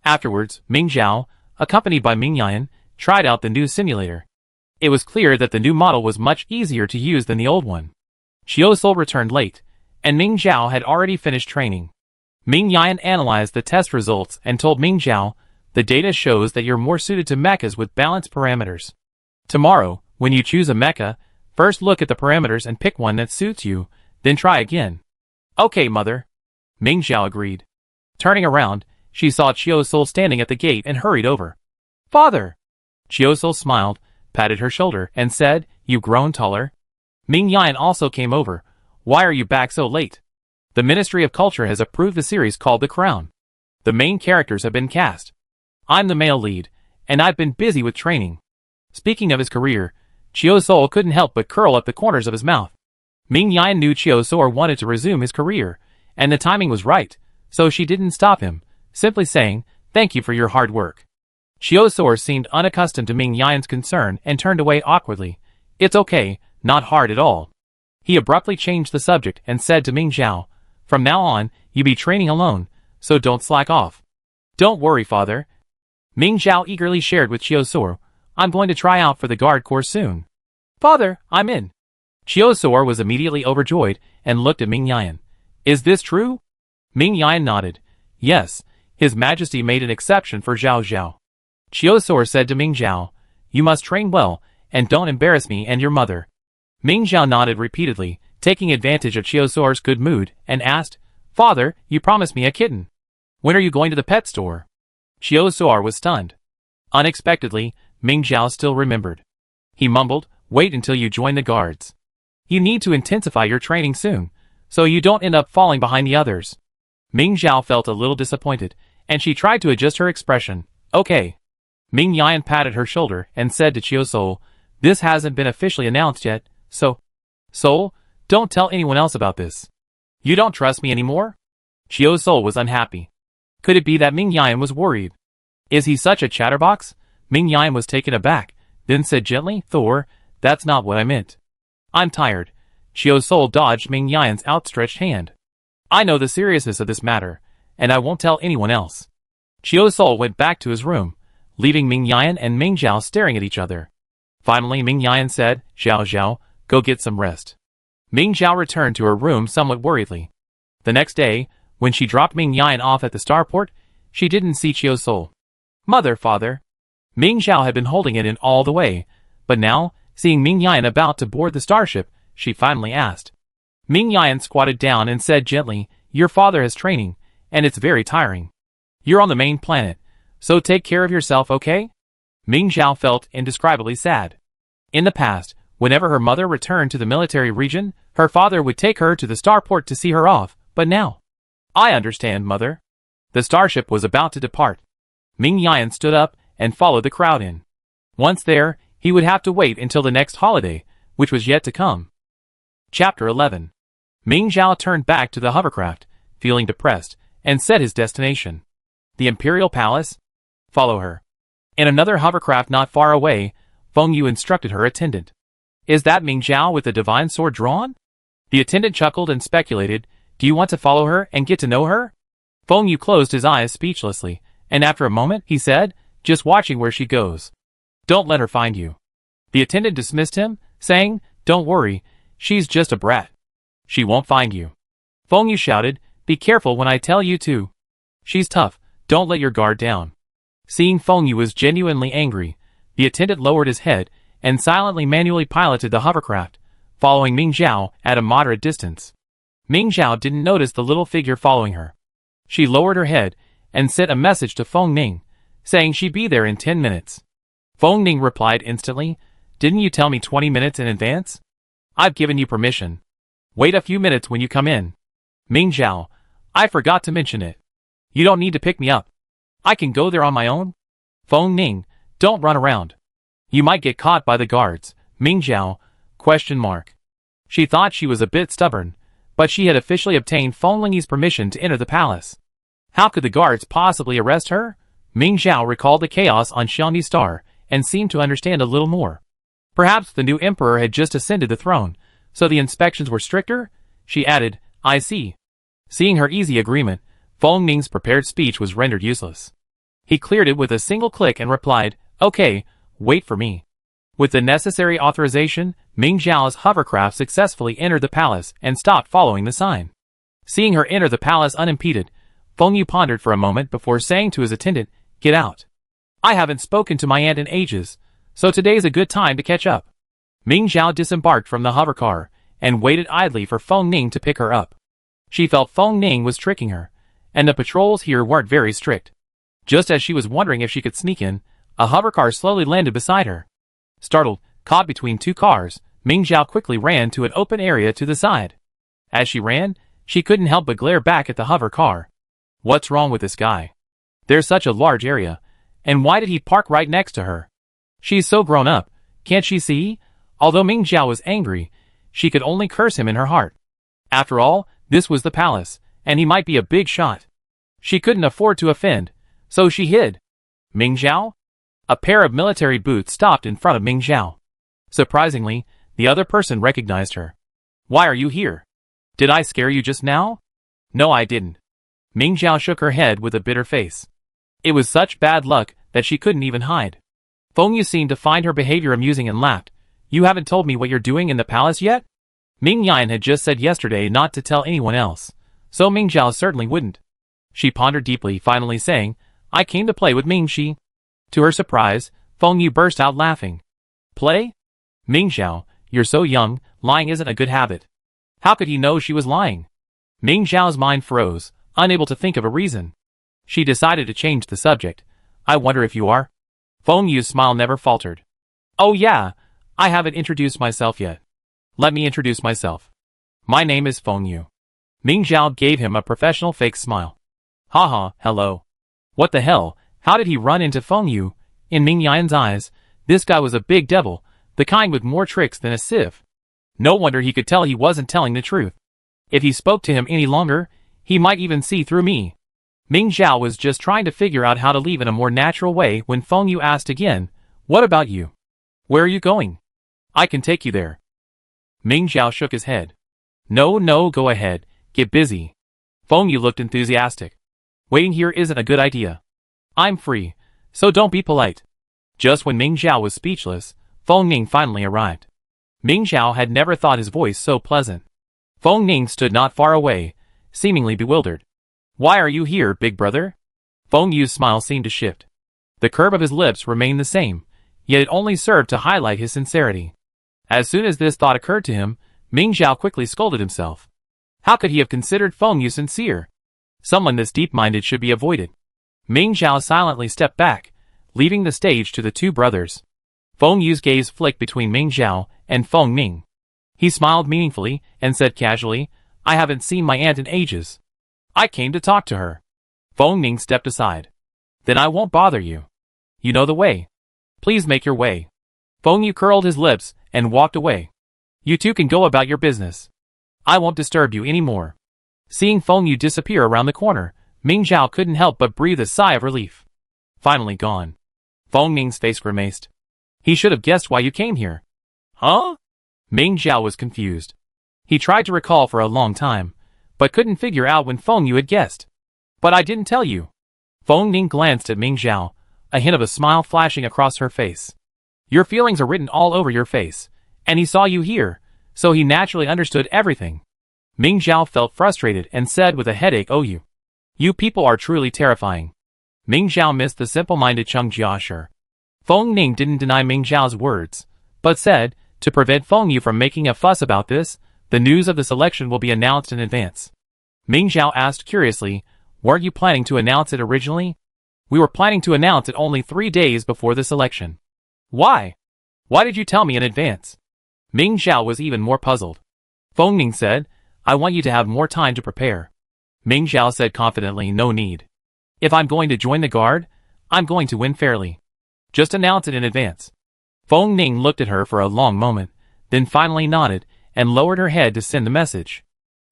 Afterwards, Ming Zhao, accompanied by Ming Yan, tried out the new simulator. It was clear that the new model was much easier to use than the old one. Chiu Soel returned late, and Ming Zhao had already finished training. Ming Yan analyzed the test results and told Ming Zhao, The data shows that you're more suited to mechas with balanced parameters. Tomorrow, when you choose a mecha, first look at the parameters and pick one that suits you, then try again. Okay, mother. Ming Zhao agreed. Turning around, she saw Chiu Soel standing at the gate and hurried over. Father! Chiu Soel smiled, patted her shoulder, and said, You've grown taller. Ming Yan also came over. Why are you back so late? The Ministry of Culture has approved the series called The Crown. The main characters have been cast. I'm the male lead, and I've been busy with training. Speaking of his career, Chiu Soel couldn't help but curl up the corners of his mouth. Ming Yan knew Chiu Soel wanted to resume his career, and the timing was right, so she didn't stop him, simply saying, Thank you for your hard work. Chiu Soel seemed unaccustomed to Ming Yan's concern and turned away awkwardly. It's okay, not hard at all. He abruptly changed the subject and said to Ming Zhao, From now on, you be training alone, so don't slack off. Don't worry, father. Ming Zhao eagerly shared with Chiosor. I'm going to try out for the guard corps soon. Father, I'm in. Chiosor was immediately overjoyed and looked at Ming Yan. Is this true? Ming Yan nodded. Yes, His Majesty made an exception for Zhao Zhao. Chiosor said to Ming Zhao, You must train well, and don't embarrass me and your mother. Ming Zhao nodded repeatedly, taking advantage of Chiosor's good mood, and asked, Father, you promised me a kitten. When are you going to the pet store? Chiosor was stunned. Unexpectedly, Ming Zhao still remembered. He mumbled, Wait until you join the guards. You need to intensify your training soon, so you don't end up falling behind the others. Ming Zhao felt a little disappointed, and she tried to adjust her expression. Okay. Ming Yan patted her shoulder and said to Chiosol, This hasn't been officially announced yet, so... Sol, don't tell anyone else about this. You don't trust me anymore? Chiosol was unhappy. Could it be that Ming Yan was worried? Is he such a chatterbox? Ming Yan was taken aback, then said gently, Thor, that's not what I meant. I'm tired. Chiosol dodged Ming Yan's outstretched hand. I know the seriousness of this matter, and I won't tell anyone else. Chiosol went back to his room, leaving Ming Yan and Ming Zhao staring at each other. Finally Ming Yan said, Zhao Zhao, go get some rest. Ming Zhao returned to her room somewhat worriedly. The next day, when she dropped Ming Yan off at the starport, she didn't see Chiosol. Mother, father. Ming Zhao had been holding it in all the way, but now, seeing Ming Yan about to board the starship, she finally asked. Ming Yan squatted down and said gently, Your father has training, and it's very tiring. You're on the main planet, so take care of yourself, okay? Ming Zhao felt indescribably sad. In the past, whenever her mother returned to the military region, her father would take her to the starport to see her off, but now... I understand, mother. The starship was about to depart. Ming Yan stood up and followed the crowd in. Once there, he would have to wait until the next holiday, which was yet to come. Chapter 11. Ming Zhao turned back to the hovercraft, feeling depressed, and set his destination. The Imperial Palace? Follow her. In another hovercraft not far away, Feng Yu instructed her attendant. Is that Ming Zhao with the divine sword drawn? The attendant chuckled and speculated, Do you want to follow her and get to know her? Feng Yu closed his eyes speechlessly, and after a moment he said, Just watching where she goes. Don't let her find you. The attendant dismissed him, saying, Don't worry, she's just a brat. She won't find you. Feng Yu shouted, Be careful when I tell you to. She's tough, don't let your guard down. Seeing Feng Yu was genuinely angry, the attendant lowered his head and silently manually piloted the hovercraft, following Ming Zhao at a moderate distance. Ming Zhao didn't notice the little figure following her. She lowered her head and sent a message to Feng Ning, saying she'd be there in 10 minutes. Feng Ning replied instantly, Didn't you tell me 20 minutes in advance? I've given you permission. Wait a few minutes when you come in. Ming Zhao, I forgot to mention it. You don't need to pick me up. I can go there on my own. Feng Ning, don't run around. You might get caught by the guards. Ming Zhao, ? She thought she was a bit stubborn, but she had officially obtained Feng Ning's permission to enter the palace. How could the guards possibly arrest her? Ming Zhao recalled the chaos on Xiangdi Star and seemed to understand a little more. Perhaps the new emperor had just ascended the throne, so the inspections were stricter? She added, I see. Seeing her easy agreement, Feng Ning's prepared speech was rendered useless. He cleared it with a single click and replied, Okay, wait for me. With the necessary authorization, Ming Zhao's hovercraft successfully entered the palace and stopped following the sign. Seeing her enter the palace unimpeded, Feng Yu pondered for a moment before saying to his attendant, Get out. I haven't spoken to my aunt in ages, so today's a good time to catch up. Ming Zhao disembarked from the hovercar and waited idly for Feng Ning to pick her up. She felt Feng Ning was tricking her, and the patrols here weren't very strict. Just as she was wondering if she could sneak in, a hovercar slowly landed beside her. Startled, caught between two cars, Ming Zhao quickly ran to an open area to the side. As she ran, she couldn't help but glare back at the hovercar. What's wrong with this guy? There's such a large area, and why did he park right next to her? She's so grown up, can't she see? Although Ming Zhao was angry, she could only curse him in her heart. After all, this was the palace, and he might be a big shot. She couldn't afford to offend, so she hid. Ming Zhao? A pair of military boots stopped in front of Ming Zhao. Surprisingly, the other person recognized her. Why are you here? Did I scare you just now? No, I didn't. Ming Zhao shook her head with a bitter face. It was such bad luck that she couldn't even hide. Feng Yu seemed to find her behavior amusing and laughed. You haven't told me what you're doing in the palace yet? Ming Yan had just said yesterday not to tell anyone else, so Ming Zhao certainly wouldn't. She pondered deeply, finally saying, I came to play with Ming Shi. To her surprise, Feng Yu burst out laughing. Play? Ming Zhao, you're so young, lying isn't a good habit. How could he know she was lying? Ming Zhao's mind froze, unable to think of a reason. She decided to change the subject. I wonder if you are? Feng Yu's smile never faltered. Oh yeah, I haven't introduced myself yet. Let me introduce myself. My name is Feng Yu. Ming Zhao gave him a professional fake smile. Haha, hello. What the hell, how did he run into Feng Yu? In Ming Yan's eyes, this guy was a big devil, the kind with more tricks than a sieve. No wonder he could tell he wasn't telling the truth. If he spoke to him any longer, he might even see through me. Ming Zhao was just trying to figure out how to leave in a more natural way when Feng Yu asked again, What about you? Where are you going? I can take you there. Ming Zhao shook his head. No, go ahead, get busy. Feng Yu looked enthusiastic. Waiting here isn't a good idea. I'm free, so don't be polite. Just when Ming Zhao was speechless, Feng Ning finally arrived. Ming Zhao had never thought his voice so pleasant. Feng Ning stood not far away, seemingly bewildered. Why are you here, big brother? Feng Yu's smile seemed to shift. The curve of his lips remained the same, yet it only served to highlight his sincerity. As soon as this thought occurred to him, Ming Zhao quickly scolded himself. How could he have considered Feng Yu sincere? Someone this deep-minded should be avoided. Ming Zhao silently stepped back, leaving the stage to the two brothers. Feng Yu's gaze flicked between Ming Zhao and Feng Ning. He smiled meaningfully and said casually, I haven't seen my aunt in ages. I came to talk to her. Feng Ning stepped aside. Then I won't bother you. You know the way. Please make your way. Feng Yu curled his lips and walked away. You two can go about your business. I won't disturb you anymore. Seeing Feng Yu disappear around the corner, Ming Zhao couldn't help but breathe a sigh of relief. Finally gone. Feng Ning's face grimaced. He should have guessed why you came here. Huh? Ming Zhao was confused. He tried to recall for a long time, but couldn't figure out when Feng Yu had guessed. But I didn't tell you. Feng Ning glanced at Ming Zhao, a hint of a smile flashing across her face. Your feelings are written all over your face, and he saw you here, so he naturally understood everything. Ming Zhao felt frustrated and said with a headache, Oh you people are truly terrifying. Ming Zhao missed the simple-minded Cheng Jiashi. Feng Ning didn't deny Ming Zhao's words, but said, to prevent Feng Yu from making a fuss about this, the news of the selection will be announced in advance. Ming Zhao asked curiously, weren't you planning to announce it originally? We were planning to announce it only 3 days before the selection. Why? Why did you tell me in advance? Ming Zhao was even more puzzled. Feng Ning said, I want you to have more time to prepare. Ming Zhao said confidently, no need. If I'm going to join the guard, I'm going to win fairly. Just announce it in advance. Feng Ning looked at her for a long moment, then finally nodded and lowered her head to send the message.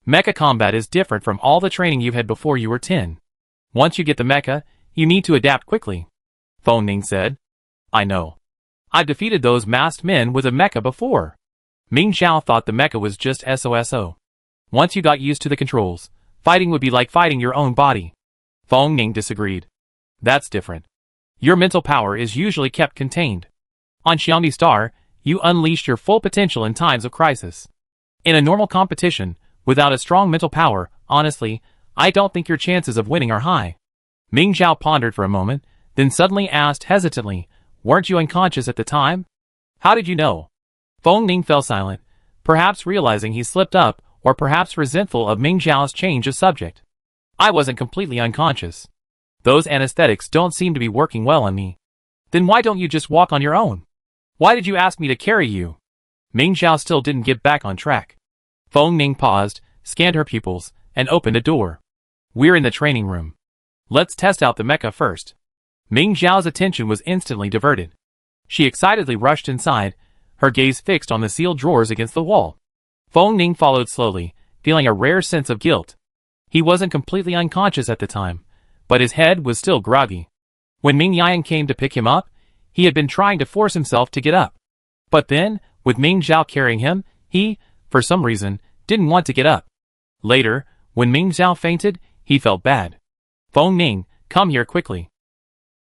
Mecha combat is different from all the training you've had before you were 10. Once you get the mecha, you need to adapt quickly. Feng Ning said. I know. I've defeated those masked men with a mecha before. Ming Zhao thought the mecha was just SOSO. Once you got used to the controls, fighting would be like fighting your own body. Feng Ning disagreed. That's different. Your mental power is usually kept contained. On Xiangdi Star, you unleashed your full potential in times of crisis. In a normal competition, without a strong mental power, honestly, I don't think your chances of winning are high. Ming Zhao pondered for a moment, then suddenly asked hesitantly, weren't you unconscious at the time? How did you know? Feng Ning fell silent, perhaps realizing he slipped up, or perhaps resentful of Ming Zhao's change of subject. I wasn't completely unconscious. Those anesthetics don't seem to be working well on me. Then why don't you just walk on your own? Why did you ask me to carry you? Ming Zhao still didn't get back on track. Feng Ning paused, scanned her pupils, and opened a door. We're in the training room. Let's test out the mecha first. Ming Zhao's attention was instantly diverted. She excitedly rushed inside, her gaze fixed on the sealed drawers against the wall. Feng Ning followed slowly, feeling a rare sense of guilt. He wasn't completely unconscious at the time, but his head was still groggy. When Ming Yan came to pick him up, he had been trying to force himself to get up. But then, with Ming Zhao carrying him, he, for some reason, didn't want to get up. Later, when Ming Zhao fainted, he felt bad. Feng Ning, come here quickly.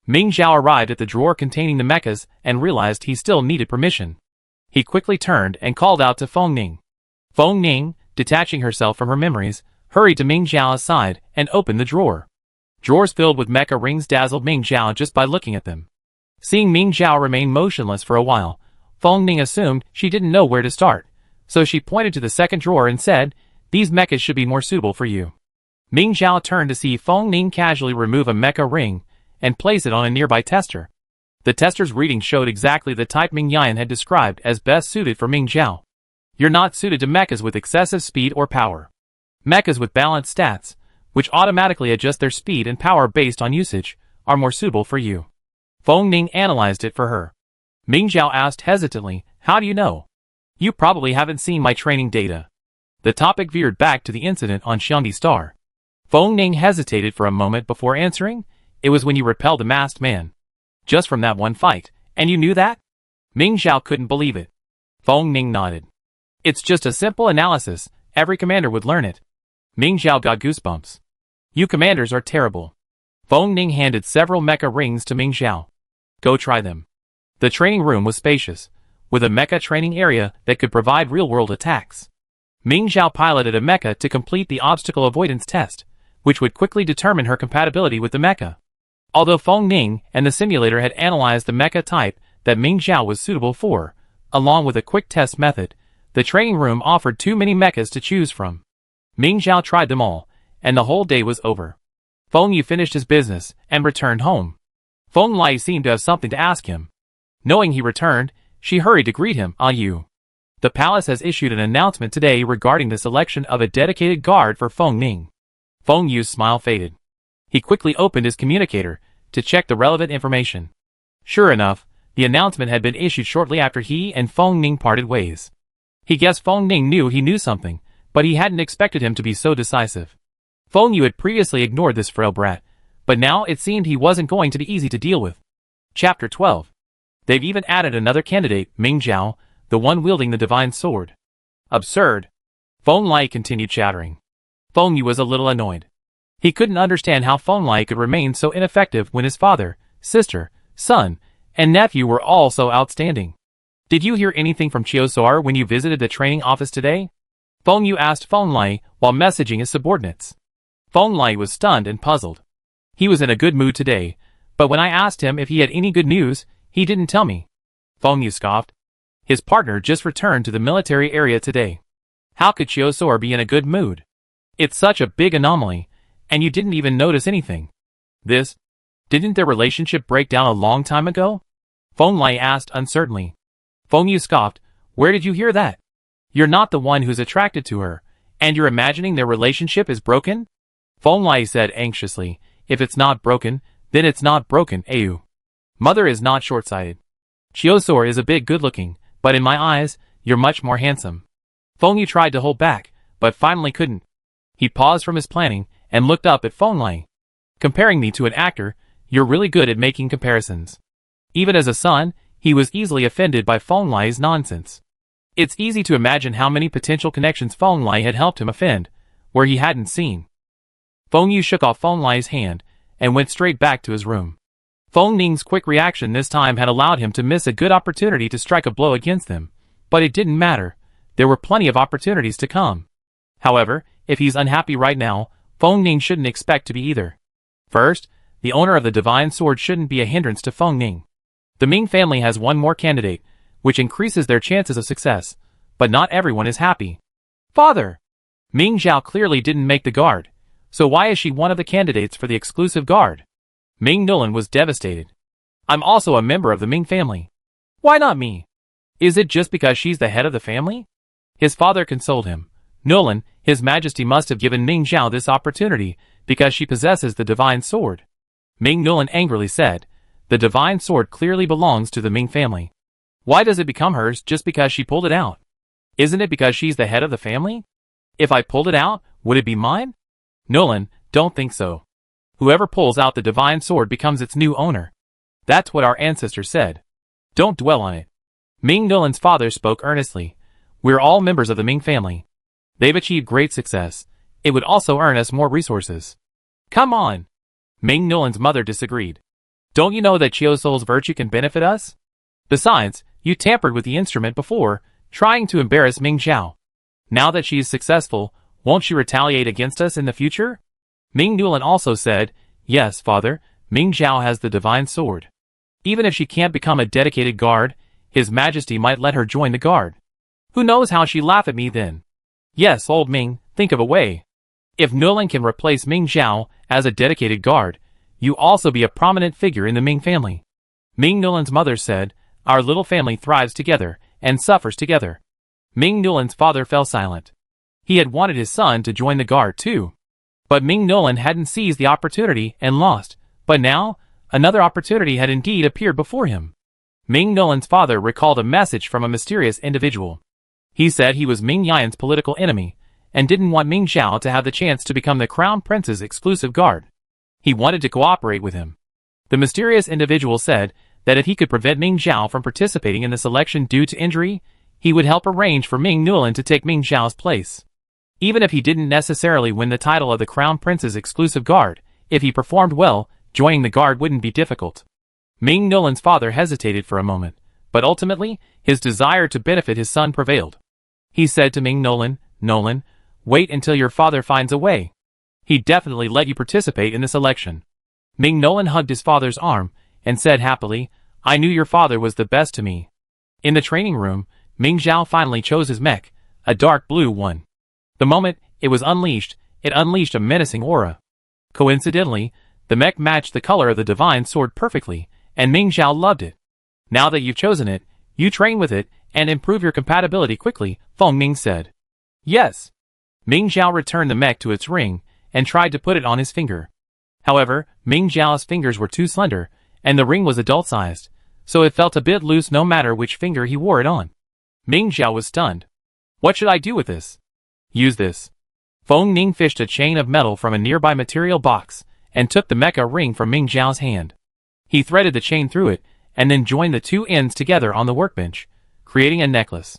Ming Zhao arrived at the drawer containing the mechas and realized he still needed permission. He quickly turned and called out to Feng Ning. Feng Ning, detaching herself from her memories, hurried to Ming Zhao's side and opened the drawer. Drawers filled with mecha rings dazzled Ming Zhao just by looking at them. Seeing Ming Zhao remain motionless for a while, Feng Ning assumed she didn't know where to start, so she pointed to the second drawer and said, "These mechas should be more suitable for you." Ming Zhao turned to see Feng Ning casually remove a mecha ring and place it on a nearby tester. The tester's reading showed exactly the type Ming Yan had described as best suited for Ming Zhao. You're not suited to mechas with excessive speed or power. Mechas with balanced stats, which automatically adjust their speed and power based on usage, are more suitable for you. Feng Ning analyzed it for her. Ming Zhao asked hesitantly, "How do you know?" "You probably haven't seen my training data." The topic veered back to the incident on Xiangdi Star. Feng Ning hesitated for a moment before answering. "It was when you repelled the masked man. Just from that one fight, and you knew that?" Ming Zhao couldn't believe it. Feng Ning nodded. "It's just a simple analysis, every commander would learn it." Ming Zhao got goosebumps. "You commanders are terrible." Feng Ning handed several mecha rings to Ming Zhao. "Go try them." The training room was spacious, with a mecha training area that could provide real-world attacks. Ming Zhao piloted a mecha to complete the obstacle avoidance test, which would quickly determine her compatibility with the mecha. Although Feng Ning and the simulator had analyzed the mecha type that Ming Zhao was suitable for, along with a quick test method, the training room offered too many mechas to choose from. Ming Zhao tried them all, and the whole day was over. Feng Yu finished his business and returned home. Feng Lai seemed to have something to ask him. Knowing he returned, she hurried to greet him. "Ah, you. The palace has issued an announcement today regarding the selection of a dedicated guard for Feng Ning." Feng Yu's smile faded. He quickly opened his communicator to check the relevant information. Sure enough, the announcement had been issued shortly after he and Feng Ning parted ways. He guessed Feng Ning knew he knew something, but he hadn't expected him to be so decisive. Feng Yu had previously ignored this frail brat, but now it seemed he wasn't going to be easy to deal with. Chapter 12. They've even added another candidate, Ming Zhao, the one wielding the divine sword. Absurd. Feng Lai continued chattering. Feng Yu was a little annoyed. He couldn't understand how Feng Lai could remain so ineffective when his father, sister, son, and nephew were all so outstanding. "Did you hear anything from Chiosor when you visited the training office today?" Feng Yu asked Feng Lai while messaging his subordinates. Feng Lai was stunned and puzzled. He was in a good mood today, but when I asked him if he had any good news, he didn't tell me. Feng Yu scoffed. His partner just returned to the military area today. How could Chiosor be in a good mood? It's such a big anomaly, and you didn't even notice anything. Didn't their relationship break down a long time ago? Feng Lai asked uncertainly. Feng Yu scoffed. Where did you hear that? You're not the one who's attracted to her, and you're imagining their relationship is broken? Feng Lai said anxiously. If it's not broken, then it's not broken, Ayu. Mother is not short-sighted. Chiosor is a bit good-looking, but in my eyes, you're much more handsome. Feng Yu tried to hold back, but finally couldn't. He paused from his planning and looked up at Feng Lai. Comparing me to an actor, you're really good at making comparisons. Even as a son, he was easily offended by Feng Lai's nonsense. It's easy to imagine how many potential connections Feng Lai had helped him offend, where he hadn't seen. Feng Yu shook off Feng Lai's hand and went straight back to his room. Feng Ning's quick reaction this time had allowed him to miss a good opportunity to strike a blow against them, but it didn't matter. There were plenty of opportunities to come. However, if he's unhappy right now, Feng Ning shouldn't expect to be either. First, the owner of the divine sword shouldn't be a hindrance to Feng Ning. The Ming family has one more candidate, which increases their chances of success, but not everyone is happy. Father! Ming Zhao clearly didn't make the guard, so why is she one of the candidates for the exclusive guard? Ming Nulan was devastated. I'm also a member of the Ming family. Why not me? Is it just because she's the head of the family? His father consoled him. Nulan, His Majesty must have given Ming Zhao this opportunity because she possesses the divine sword. Ming Nulan angrily said, the divine sword clearly belongs to the Ming family. Why does it become hers just because she pulled it out? Isn't it because she's the head of the family? If I pulled it out, would it be mine? Nulan, don't think so. Whoever pulls out the divine sword becomes its new owner. That's what our ancestors said. Don't dwell on it. Ming Nulan's father spoke earnestly. We're all members of the Ming family. They've achieved great success. It would also earn us more resources. Come on. Ming Nulan's mother disagreed. Don't you know that Chiosol's virtue can benefit us? Besides, you tampered with the instrument before, trying to embarrass Ming Xiao. Now that she is successful, won't she retaliate against us in the future? Ming Nulan also said, yes, father, Ming Xiao has the divine sword. Even if she can't become a dedicated guard, His Majesty might let her join the guard. Who knows how she'll laugh at me then? Yes, old Ming, think of a way. If Nulan can replace Ming Xiao as a dedicated guard, you also be a prominent figure in the Ming family. Ming Nulan's mother said, our little family thrives together and suffers together. Ming Nulan's father fell silent. He had wanted his son to join the guard too. But Ming Nulan hadn't seized the opportunity and lost, but now, another opportunity had indeed appeared before him. Ming Nulan's father recalled a message from a mysterious individual. He said he was Ming Yan's political enemy, and didn't want Ming Xiao to have the chance to become the Crown Prince's exclusive guard. He wanted to cooperate with him. The mysterious individual said that if he could prevent Ming Xiao from participating in the selection due to injury, he would help arrange for Ming Nulan to take Ming Xiao's place. Even if he didn't necessarily win the title of the Crown Prince's exclusive guard, if he performed well, joining the guard wouldn't be difficult. Ming Nulan's father hesitated for a moment, but ultimately, his desire to benefit his son prevailed. He said to Ming Nulan, Nulan, wait until your father finds a way. He'd definitely let you participate in this election. Ming Nulan hugged his father's arm, and said happily, I knew your father was the best to me. In the training room, Ming Xiao finally chose his mech, a dark blue one. The moment it was unleashed, it unleashed a menacing aura. Coincidentally, the mech matched the color of the divine sword perfectly, and Ming Xiao loved it. Now that you've chosen it, you train with it, and improve your compatibility quickly, Feng Ming said. Yes. Ming Xiao returned the mech to its ring, and tried to put it on his finger. However, Ming Xiao's fingers were too slender, and the ring was adult-sized, so it felt a bit loose no matter which finger he wore it on. Ming Xiao was stunned. What should I do with this? Use this. Feng Ning fished a chain of metal from a nearby material box, and took the mecha ring from Ming Xiao's hand. He threaded the chain through it, and then joined the two ends together on the workbench, creating a necklace.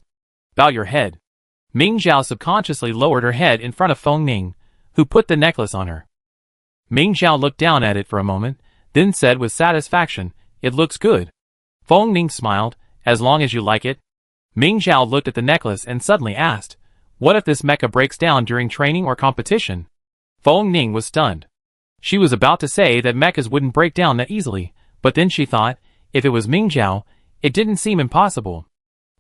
Bow your head. Ming Xiao subconsciously lowered her head in front of Feng Ning, who put the necklace on her. Ming Xiao looked down at it for a moment, then said with satisfaction, it looks good. Feng Ning smiled, as long as you like it. Ming Xiao looked at the necklace and suddenly asked, what if this mecha breaks down during training or competition? Feng Ning was stunned. She was about to say that mechas wouldn't break down that easily, but then she thought, if it was Ming Xiao, it didn't seem impossible.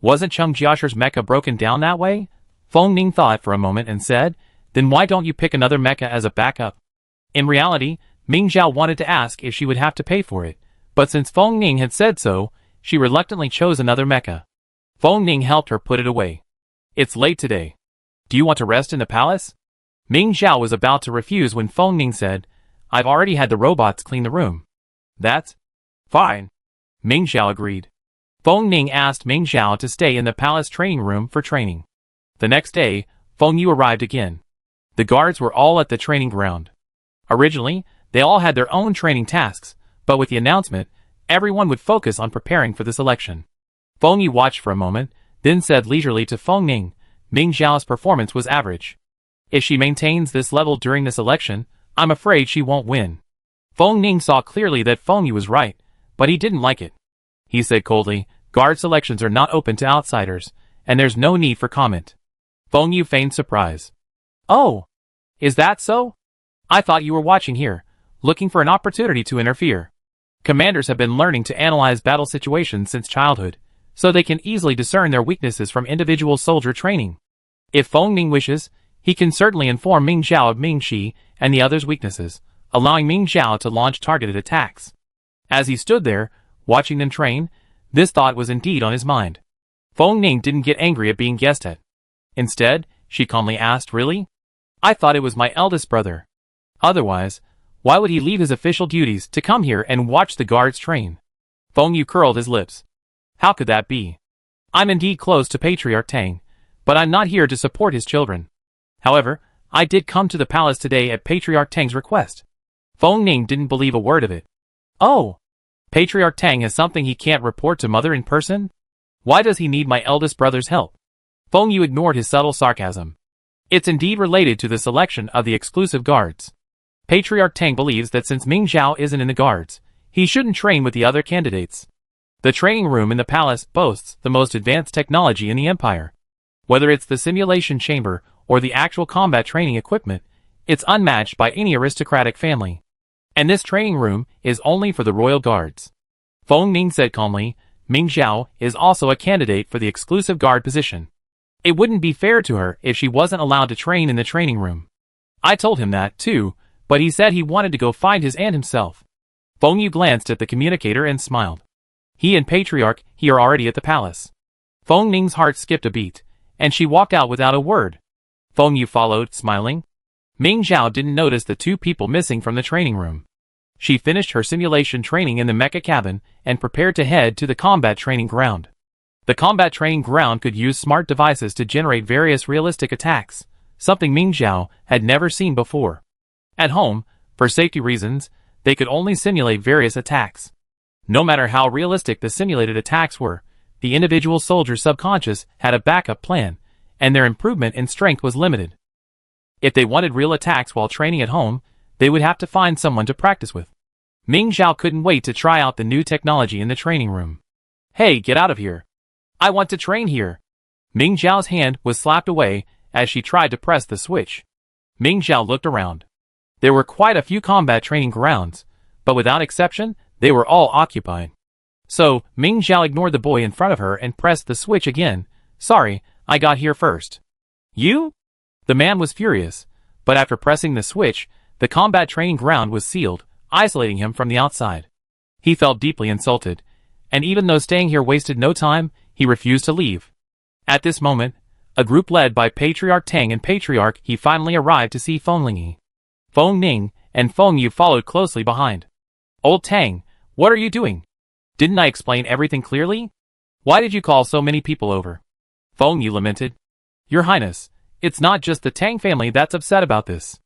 Wasn't Cheng Jiasher's mecha broken down that way? Feng Ning thought for a moment and said, then why don't you pick another mecha as a backup? In reality, Ming Xiao wanted to ask if she would have to pay for it, but since Feng Ning had said so, she reluctantly chose another mecha. Feng Ning helped her put it away. It's late today. Do you want to rest in the palace? Ming Xiao was about to refuse when Feng Ning said, I've already had the robots clean the room. That's fine. Ming Xiao agreed. Feng Ning asked Ming Xiao to stay in the palace training room for training. The next day, Feng Yu arrived again. The guards were all at the training ground. Originally, they all had their own training tasks, but with the announcement, everyone would focus on preparing for this election. Feng Yu watched for a moment, then said leisurely to Feng Ning, Ming Xiao's performance was average. If she maintains this level during this election, I'm afraid she won't win. Feng Ning saw clearly that Feng Yu was right, but he didn't like it. He said coldly, guard selections are not open to outsiders, and there's no need for comment. Feng Yu feigned surprise. Oh, is that so? I thought you were watching here, looking for an opportunity to interfere. Commanders have been learning to analyze battle situations since childhood, so they can easily discern their weaknesses from individual soldier training. If Feng Ning wishes, he can certainly inform Ming Xiao of Ming Shi and the others' weaknesses, allowing Ming Xiao to launch targeted attacks. As he stood there, watching them train, this thought was indeed on his mind. Feng Ning didn't get angry at being guessed at. Instead, she calmly asked, really? I thought it was my eldest brother. Otherwise, why would he leave his official duties to come here and watch the guards train? Feng Yu curled his lips. How could that be? I'm indeed close to Patriarch Tang, but I'm not here to support his children. However, I did come to the palace today at Patriarch Tang's request. Feng Ning didn't believe a word of it. Oh, Patriarch Tang has something he can't report to Mother in person? Why does he need my eldest brother's help? Feng Yu ignored his subtle sarcasm. It's indeed related to the selection of the exclusive guards. Patriarch Tang believes that since Ming Xiao isn't in the guards, He shouldn't train with the other candidates. The training room in the palace boasts the most advanced technology in the empire. Whether it's the simulation chamber or the actual combat training equipment, it's unmatched by any aristocratic family. And this training room is only for the royal guards. Feng Ning said calmly. Ming Xiao is also a candidate for the exclusive guard position. It wouldn't be fair to her if she wasn't allowed to train in the training room. I told him that, too, but he said he wanted to go find his aunt himself. Feng Yu glanced at the communicator and smiled. He and Patriarch he are already at the palace. Feng Ning's heart skipped a beat, and she walked out without a word. Feng Yu followed, smiling. Ming Xiao didn't notice the two people missing from the training room. She finished her simulation training in the mecha cabin and prepared to head to the combat training ground. The combat training ground could use smart devices to generate various realistic attacks, something Ming Xiao had never seen before. At home, for safety reasons, they could only simulate various attacks. No matter how realistic the simulated attacks were, the individual soldier's subconscious had a backup plan, and their improvement in strength was limited. If they wanted real attacks while training at home, they would have to find someone to practice with. Ming Xiao couldn't wait to try out the new technology in the training room. Hey, get out of here. I want to train here. Ming Xiao's hand was slapped away as she tried to press the switch. Ming Xiao looked around. There were quite a few combat training grounds, but without exception, they were all occupied. So, Ming Xiao ignored the boy in front of her and pressed the switch again. Sorry, I got here first. You? The man was furious, but after pressing the switch, the combat training ground was sealed, isolating him from the outside. He felt deeply insulted, and even though staying here wasted no time, he refused to leave. At this moment, a group led by Patriarch Tang and Patriarch He finally arrived to see Feng Ling. Feng Ning and Feng Yu followed closely behind. Old Tang, what are you doing? Didn't I explain everything clearly? Why did you call so many people over? Feng Yu lamented. Your Highness, it's not just the Tang family that's upset about this.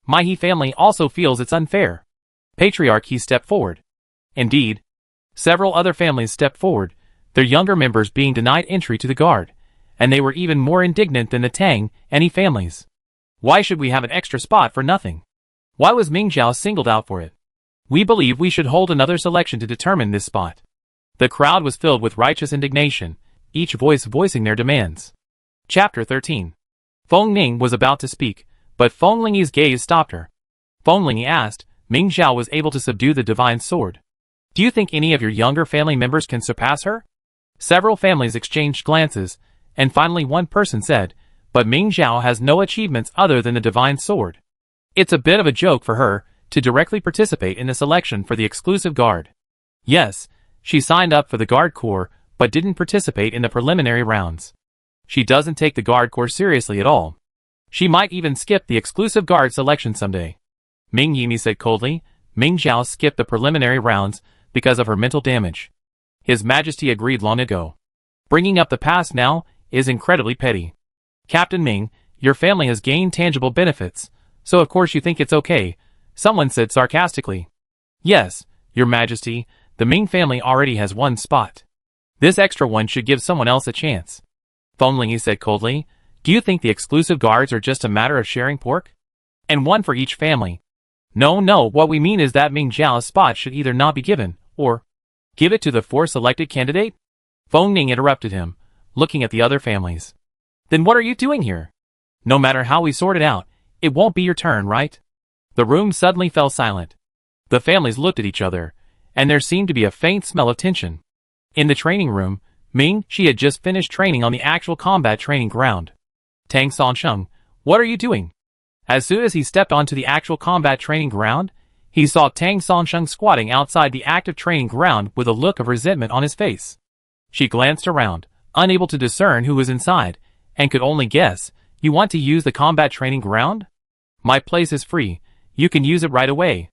My He family also feels it's unfair. Patriarch He stepped forward. Indeed, several other families stepped forward, their younger members being denied entry to the guard, and they were even more indignant than the Tang and He families. Why should we have an extra spot for nothing? Why was Ming Xiao singled out for it? We believe we should hold another selection to determine this spot. The crowd was filled with righteous indignation, each voice voicing their demands. Chapter 13. Feng Ning was about to speak, but Feng Lingyi's gaze stopped her. Feng Lingyi asked, Ming Xiao was able to subdue the divine sword. Do you think any of your younger family members can surpass her? Several families exchanged glances, and finally one person said, but Ming Xiao has no achievements other than the divine sword. It's a bit of a joke for her to directly participate in the selection for the exclusive guard. Yes, she signed up for the guard corps, but didn't participate in the preliminary rounds. She doesn't take the guard corps seriously at all. She might even skip the exclusive guard selection someday. Ming Yimi said coldly. Ming Xiao skipped the preliminary rounds because of her mental damage. His Majesty agreed long ago. Bringing up the past now is incredibly petty. Captain Ming, your family has gained tangible benefits, so of course you think it's okay, someone said sarcastically. Yes, your Majesty, the Ming family already has one spot. This extra one should give someone else a chance. Feng Lingyi said coldly. Do you think the exclusive guards are just a matter of sharing pork? And one for each family. No, what we mean is that Ming Xiao's spot should either not be given, or give it to the fourth selected candidate? Feng Ning interrupted him, looking at the other families. Then what are you doing here? No matter how we sort it out, it won't be your turn, right? The room suddenly fell silent. The families looked at each other, and there seemed to be a faint smell of tension. In the training room, Ming, she had just finished training on the actual combat training ground. Tang Sansheng, what are you doing? As soon as he stepped onto the actual combat training ground, he saw Tang Sansheng squatting outside the active training ground with a look of resentment on his face. She glanced around, unable to discern who was inside, and could only guess, you want to use the combat training ground? My place is free, you can use it right away.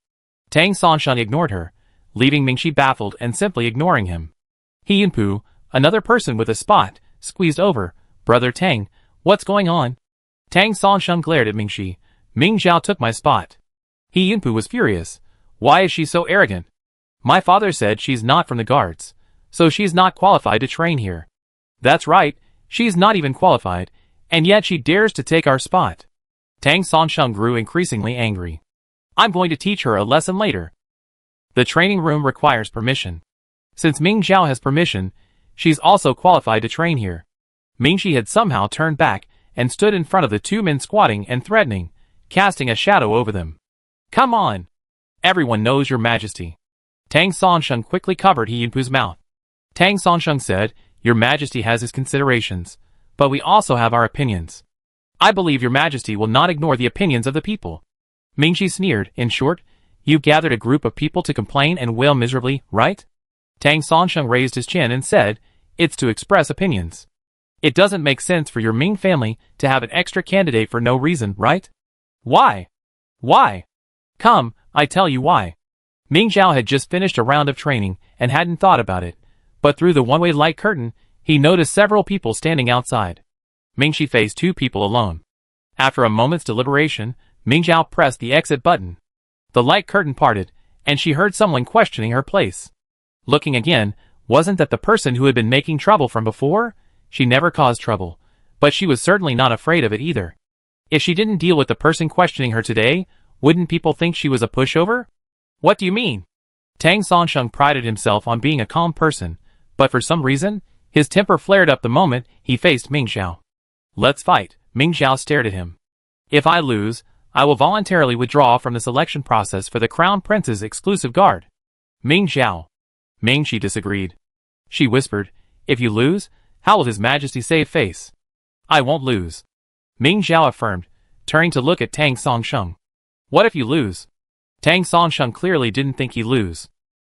Tang Sansheng ignored her, leaving Mingxi baffled and simply ignoring him. He and Pu, another person with a spot, squeezed over. Brother Tang, what's going on? Tang Sansheng glared at Mingxi. Ming Xiao took my spot. He Yinpu was furious. Why is she so arrogant? My father said she's not from the guards, so she's not qualified to train here. That's right, she's not even qualified, and yet she dares to take our spot. Tang Sansheng grew increasingly angry. I'm going to teach her a lesson later. The training room requires permission. Since Ming Xiao has permission, she's also qualified to train here. Ming Shi had somehow turned back and stood in front of the two men squatting and threatening, casting a shadow over them. Come on! Everyone knows your majesty. Tang Songsheng quickly covered He Yunpu's mouth. Tang Songsheng said, Your majesty has his considerations, but we also have our opinions. I believe your majesty will not ignore the opinions of the people. Ming Shi sneered. In short, you've gathered a group of people to complain and wail miserably, right? Tang Songsheng raised his chin and said, It's to express opinions. It doesn't make sense for your Ming family to have an extra candidate for no reason, right? Why? Why? Come, I tell you why. Ming Xiao had just finished a round of training and hadn't thought about it, but through the one-way light curtain, he noticed several people standing outside. Ming Shi faced two people alone. After a moment's deliberation, Ming Xiao pressed the exit button. The light curtain parted, and she heard someone questioning her place. Looking again, wasn't that the person who had been making trouble from before? She never caused trouble, but she was certainly not afraid of it either. If she didn't deal with the person questioning her today, wouldn't people think she was a pushover? What do you mean? Tang Songsheng prided himself on being a calm person, but for some reason, his temper flared up the moment he faced Ming Xiao. Let's fight. Ming Xiao stared at him. If I lose, I will voluntarily withdraw from the selection process for the Crown Prince's exclusive guard. Ming Xiao. Ming Shi disagreed. She whispered, If you lose, how will His Majesty save face? I won't lose. Ming Xiao affirmed, turning to look at Tang Songsheng. What if you lose? Tang Songsheng clearly didn't think he'd lose.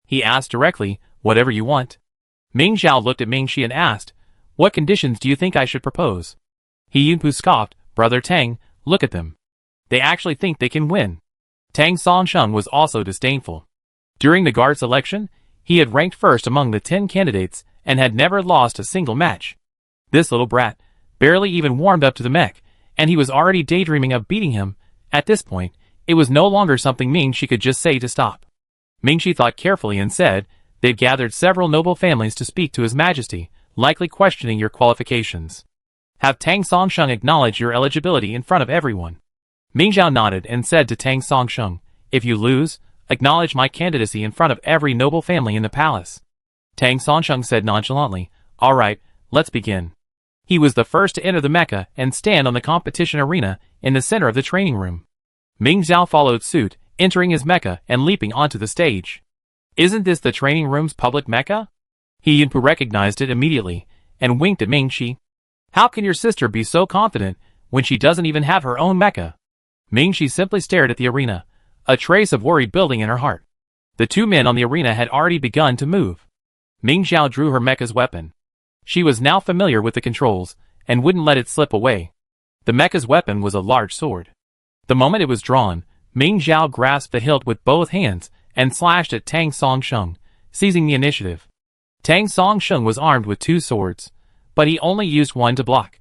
He asked directly, Whatever you want. Ming Xiao looked at Ming Shi and asked, What conditions do you think I should propose? He Yunpu scoffed, Brother Tang, look at them. They actually think they can win. Tang Songsheng was also disdainful. During the guard selection, he had ranked first among the 10 candidates and had never lost a single match. This little brat barely even warmed up to the mech, and he was already daydreaming of beating him. At this point, it was no longer something Ming Shi could just say to stop. Ming Shi thought carefully and said, They've gathered several noble families to speak to His Majesty, likely questioning your qualifications. Have Tang Songsheng acknowledge your eligibility in front of everyone. Ming Xiao nodded and said to Tang Songsheng, If you lose, acknowledge my candidacy in front of every noble family in the palace. Tang Songsheng said nonchalantly, All right, let's begin. He was the first to enter the mecha and stand on the competition arena in the center of the training room. Ming Xiao followed suit, entering his mecha and leaping onto the stage. Isn't this the training room's public mecha? He Yunpu recognized it immediately and winked at Ming Shi. How can your sister be so confident when she doesn't even have her own mecha? Ming Shi simply stared at the arena, a trace of worry building in her heart. The two men on the arena had already begun to move. Ming Xiao drew her mecha's weapon. She was now familiar with the controls and wouldn't let it slip away. The mecha's weapon was a large sword. The moment it was drawn, Ming Xiao grasped the hilt with both hands and slashed at Tang Songsheng, seizing the initiative. Tang Songsheng was armed with two swords, but he only used one to block.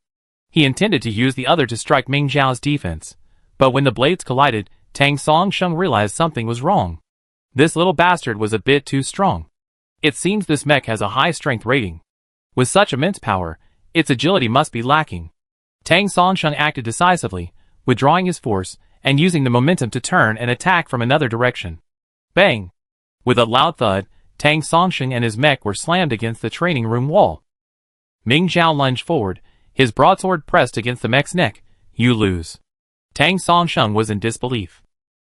He intended to use the other to strike Ming Xiao's defense, but when the blades collided, Tang Songsheng realized something was wrong. This little bastard was a bit too strong. It seems this mech has a high strength rating. With such immense power, its agility must be lacking. Tang Songsheng acted decisively, withdrawing his force and using the momentum to turn and attack from another direction. Bang! With a loud thud, Tang Songsheng and his mech were slammed against the training room wall. Ming Xiao lunged forward, his broadsword pressed against the mech's neck. You lose. Tang Songsheng was in disbelief.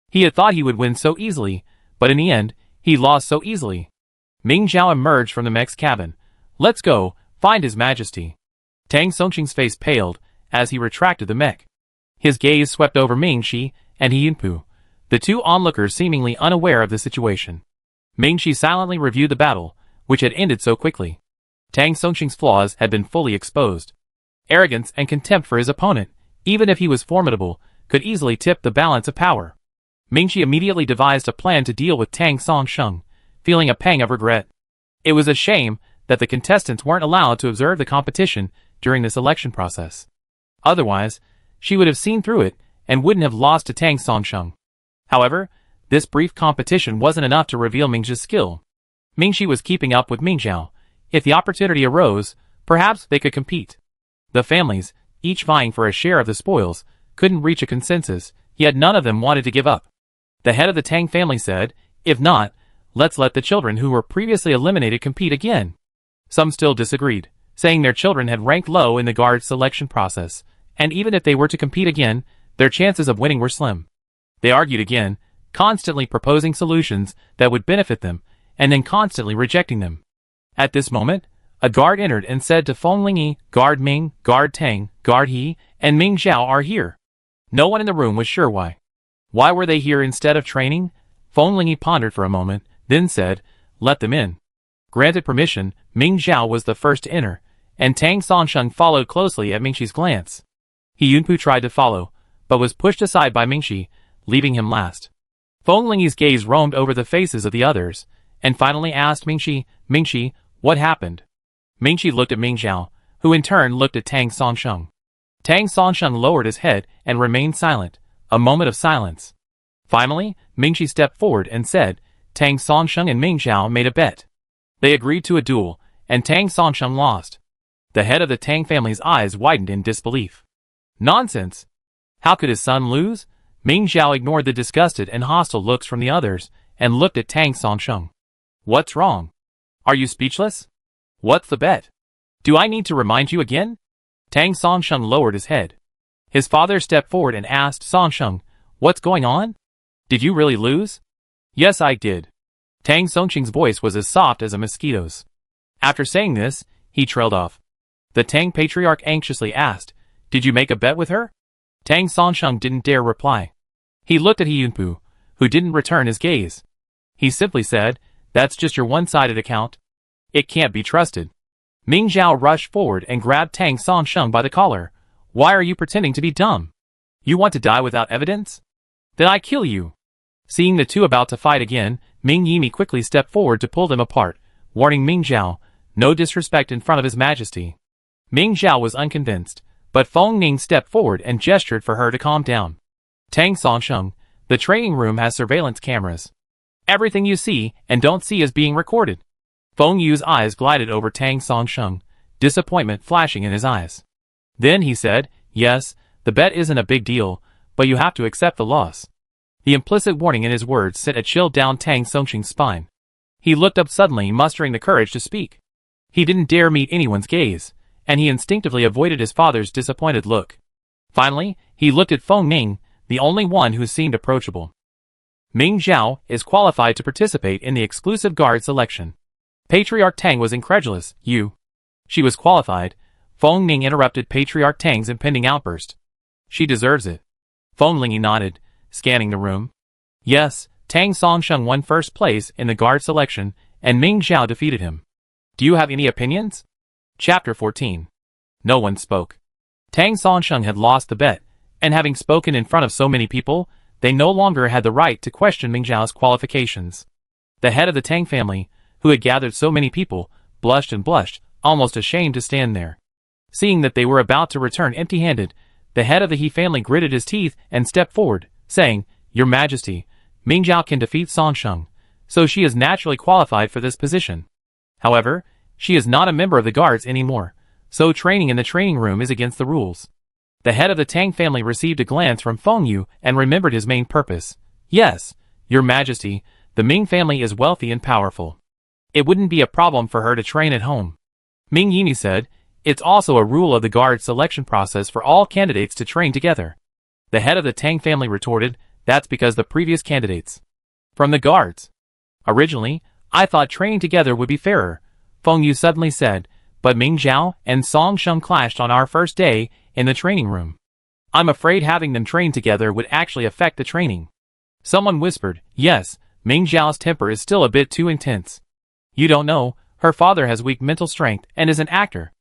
He had thought he would win so easily, but in the end, he lost so easily. Ming Xiao emerged from the mech's cabin. Let's go, find His Majesty. Tang Songsheng's face paled as he retracted the mech. His gaze swept over Ming Shi and He Yunpu, the two onlookers seemingly unaware of the situation. Ming Shi silently reviewed the battle, which had ended so quickly. Tang Songsheng's flaws had been fully exposed. Arrogance and contempt for his opponent, even if he was formidable, could easily tip the balance of power. Ming Shi immediately devised a plan to deal with Tang Songsheng, feeling a pang of regret. It was a shame that the contestants weren't allowed to observe the competition during the selection process. Otherwise, she would have seen through it and wouldn't have lost to Tang Songsheng. However, this brief competition wasn't enough to reveal Ming Xi's skill. Ming Shi was keeping up with Ming Xiao. If the opportunity arose, perhaps they could compete. The families, each vying for a share of the spoils, couldn't reach a consensus, yet none of them wanted to give up. The head of the Tang family said, If not, let's let the children who were previously eliminated compete again. Some still disagreed, saying their children had ranked low in the guard selection process, and even if they were to compete again, their chances of winning were slim. They argued again, constantly proposing solutions that would benefit them, and then constantly rejecting them. At this moment, a guard entered and said to Feng Lingyi, Guard Ming, Guard Tang, Guard He, and Ming Zhao are here. No one in the room was sure why. Why were they here instead of training? Feng Lingyi pondered for a moment, then said, let them in. Granted permission, Ming Zhao was the first to enter, and Tang Songsheng followed closely at Mingxi's glance. He Yunpu tried to follow, but was pushed aside by Mingxi, leaving him last. Feng Lingyi's gaze roamed over the faces of the others, and finally asked Mingxi, what happened? Mingxi looked at Ming Zhao, who in turn looked at Tang Songsheng. Tang Songsheng lowered his head and remained silent, a moment of silence. Finally, Mingxi stepped forward and said, Tang Songsheng and Ming Zhao made a bet. They agreed to a duel, and Tang Songsheng lost. The head of the Tang family's eyes widened in disbelief. Nonsense! How could his son lose? Ming Zhao ignored the disgusted and hostile looks from the others, and looked at Tang Songsheng. What's wrong? Are you speechless? What's the bet? Do I need to remind you again? Tang Songsheng lowered his head. His father stepped forward and asked Songsheng, what's going on? Did you really lose? Yes, I did. Tang Songsheng's voice was as soft as a mosquito's. After saying this, he trailed off. The Tang patriarch anxiously asked, did you make a bet with her? Tang Songsheng didn't dare reply. He looked at He Yunpu, who didn't return his gaze. He simply said, that's just your one-sided account. It can't be trusted. Ming Zhao rushed forward and grabbed Tang Songsheng by the collar. Why are you pretending to be dumb? You want to die without evidence? Then I kill you. Seeing the two about to fight again, Ming Yimi quickly stepped forward to pull them apart, warning Ming Zhao, no disrespect in front of his majesty. Ming Zhao was unconvinced, but Feng Ning stepped forward and gestured for her to calm down. Tang Songsheng, the training room has surveillance cameras. Everything you see and don't see is being recorded. Feng Yu's eyes glided over Tang Songsheng, disappointment flashing in his eyes. Then he said, yes, the bet isn't a big deal, but you have to accept the loss. The implicit warning in his words sent a chill down Tang Songsheng's spine. He looked up suddenly, mustering the courage to speak. He didn't dare meet anyone's gaze, and he instinctively avoided his father's disappointed look. Finally, he looked at Feng Ning, the only one who seemed approachable. Ming Zhao is qualified to participate in the exclusive guard selection. Patriarch Tang was incredulous. She was qualified. Feng Ning interrupted Patriarch Tang's impending outburst. She deserves it. Feng Lingyi nodded, scanning the room. Yes, Tang Songsheng won first place in the guard selection, and Ming Zhao defeated him. Do you have any opinions? Chapter 14. No one spoke. Tang Songsheng had lost the bet, and having spoken in front of so many people, they no longer had the right to question Ming Zhao's qualifications. The head of the Tang family, who had gathered so many people, blushed and blushed, almost ashamed to stand there. Seeing that they were about to return empty-handed, the head of the He family gritted his teeth and stepped forward, saying, Your Majesty, Ming Zhao can defeat Songsheng, so she is naturally qualified for this position. However, she is not a member of the guards anymore, so training in the training room is against the rules. The head of the Tang family received a glance from Feng Yu and remembered his main purpose. Yes, Your Majesty, the Ming family is wealthy and powerful. It wouldn't be a problem for her to train at home. Ming Yimi said, it's also a rule of the guard selection process for all candidates to train together. The head of the Tang family retorted, that's because the previous candidates from the guards. Originally, I thought training together would be fairer, Feng Yu suddenly said, but Ming Zhao and Songsheng clashed on our first day in the training room. I'm afraid having them train together would actually affect the training. Someone whispered, yes, Ming Zhao's temper is still a bit too intense. You don't know, her father has weak mental strength and is an actor.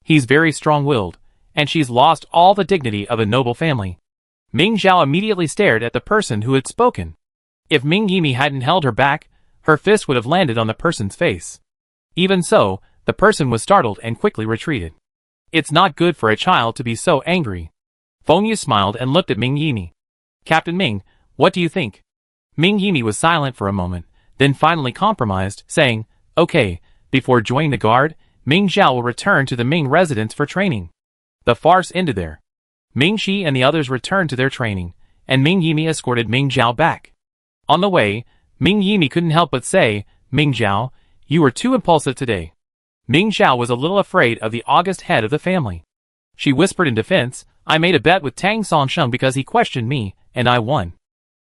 He's very strong-willed, and she's lost all the dignity of a noble family. Ming Zhao immediately stared at the person who had spoken. If Ming Yimi hadn't held her back, her fist would have landed on the person's face. Even so, the person was startled and quickly retreated. It's not good for a child to be so angry. Feng Yu smiled and looked at Ming Yimi. Captain Ming, what do you think? Ming Yimi was silent for a moment, then finally compromised, saying, okay, before joining the guard, Ming Zhao will return to the Ming residence for training. The farce ended there. Ming Shi and the others returned to their training, and Ming Yimi escorted Ming Zhao back. On the way, Ming Yimi couldn't help but say, Ming Zhao, you were too impulsive today. Ming Zhao was a little afraid of the august head of the family. She whispered in defense, I made a bet with Tang Sansheng because he questioned me, and I won.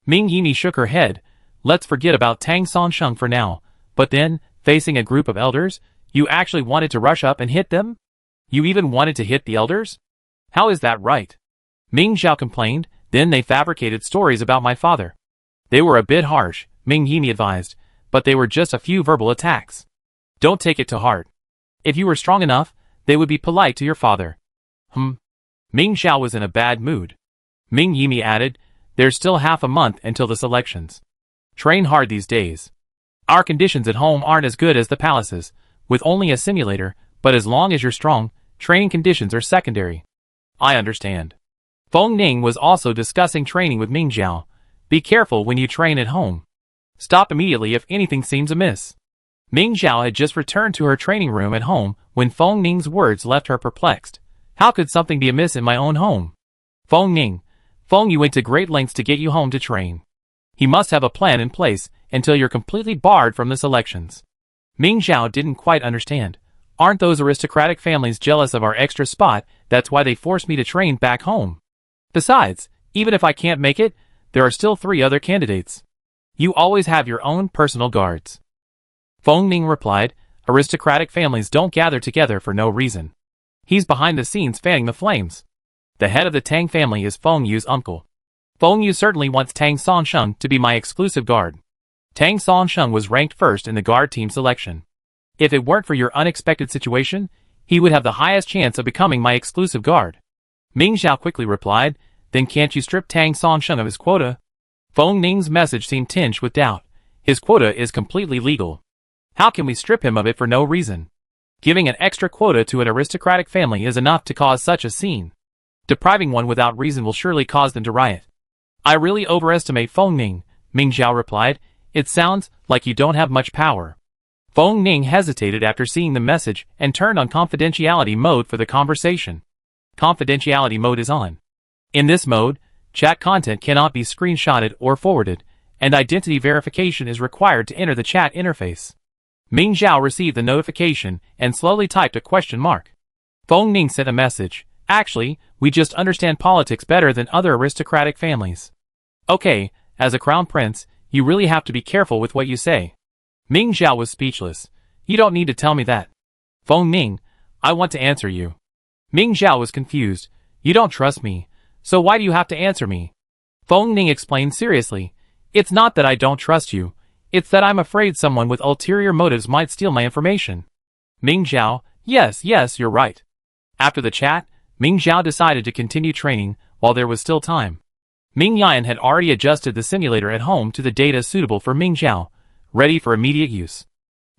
Ming Yimi shook her head. Let's forget about Tang Sansheng for now. But then, facing a group of elders, you actually wanted to rush up and hit them? You even wanted to hit the elders? How is that right? Ming Zhao complained, then they fabricated stories about my father. They were a bit harsh, Ming Yimi advised, but they were just a few verbal attacks. Don't take it to heart. If you were strong enough, they would be polite to your father. Ming Zhao was in a bad mood. Ming Yimi added, there's still half a month until the selections. Train hard these days. Our conditions at home aren't as good as the palaces, with only a simulator, but as long as you're strong, training conditions are secondary. I understand. Feng Ning was also discussing training with Ming Zhao. Be careful when you train at home. Stop immediately if anything seems amiss. Ming Zhao had just returned to her training room at home when Feng Ning's words left her perplexed. How could something be amiss in my own home? Feng Ning, Feng Yu went to great lengths to get you home to train. He must have a plan in place until you're completely barred from the selections. Ming Zhao didn't quite understand. Aren't those aristocratic families jealous of our extra spot? That's why they forced me to train back home. Besides, even if I can't make it, there are still 3 other candidates. You always have your own personal guards. Feng Ning replied, aristocratic families don't gather together for no reason. He's behind the scenes fanning the flames. The head of the Tang family is Feng Yu's uncle. Feng Yu certainly wants Tang Sansheng to be my exclusive guard. Tang Sansheng was ranked first in the guard team selection. If it weren't for your unexpected situation, he would have the highest chance of becoming my exclusive guard. Ming Zhao quickly replied, then can't you strip Tang Sansheng of his quota? Feng Ning's message seemed tinged with doubt. His quota is completely legal. How can we strip him of it for no reason? Giving an extra quota to an aristocratic family is enough to cause such a scene. Depriving one without reason will surely cause them to riot. I really overestimate Feng Ning, Ming Zhao replied. It sounds like you don't have much power. Feng Ning hesitated after seeing the message and turned on confidentiality mode for the conversation. Confidentiality mode is on. In this mode, chat content cannot be screenshotted or forwarded, and identity verification is required to enter the chat interface. Ming Zhao received the notification and slowly typed a question mark. Feng Ning sent a message. Actually, we just understand politics better than other aristocratic families. Okay, as a crown prince, you really have to be careful with what you say. Ming Zhao was speechless. You don't need to tell me that. Feng Ning, I want to answer you. Ming Zhao was confused. You don't trust me, so why do you have to answer me? Feng Ning explained seriously. It's not that I don't trust you. It's that I'm afraid someone with ulterior motives might steal my information. Ming Zhao, yes, you're right. After the chat, Ming Zhao decided to continue training while there was still time. Ming Yan had already adjusted the simulator at home to the data suitable for Ming Zhao, ready for immediate use.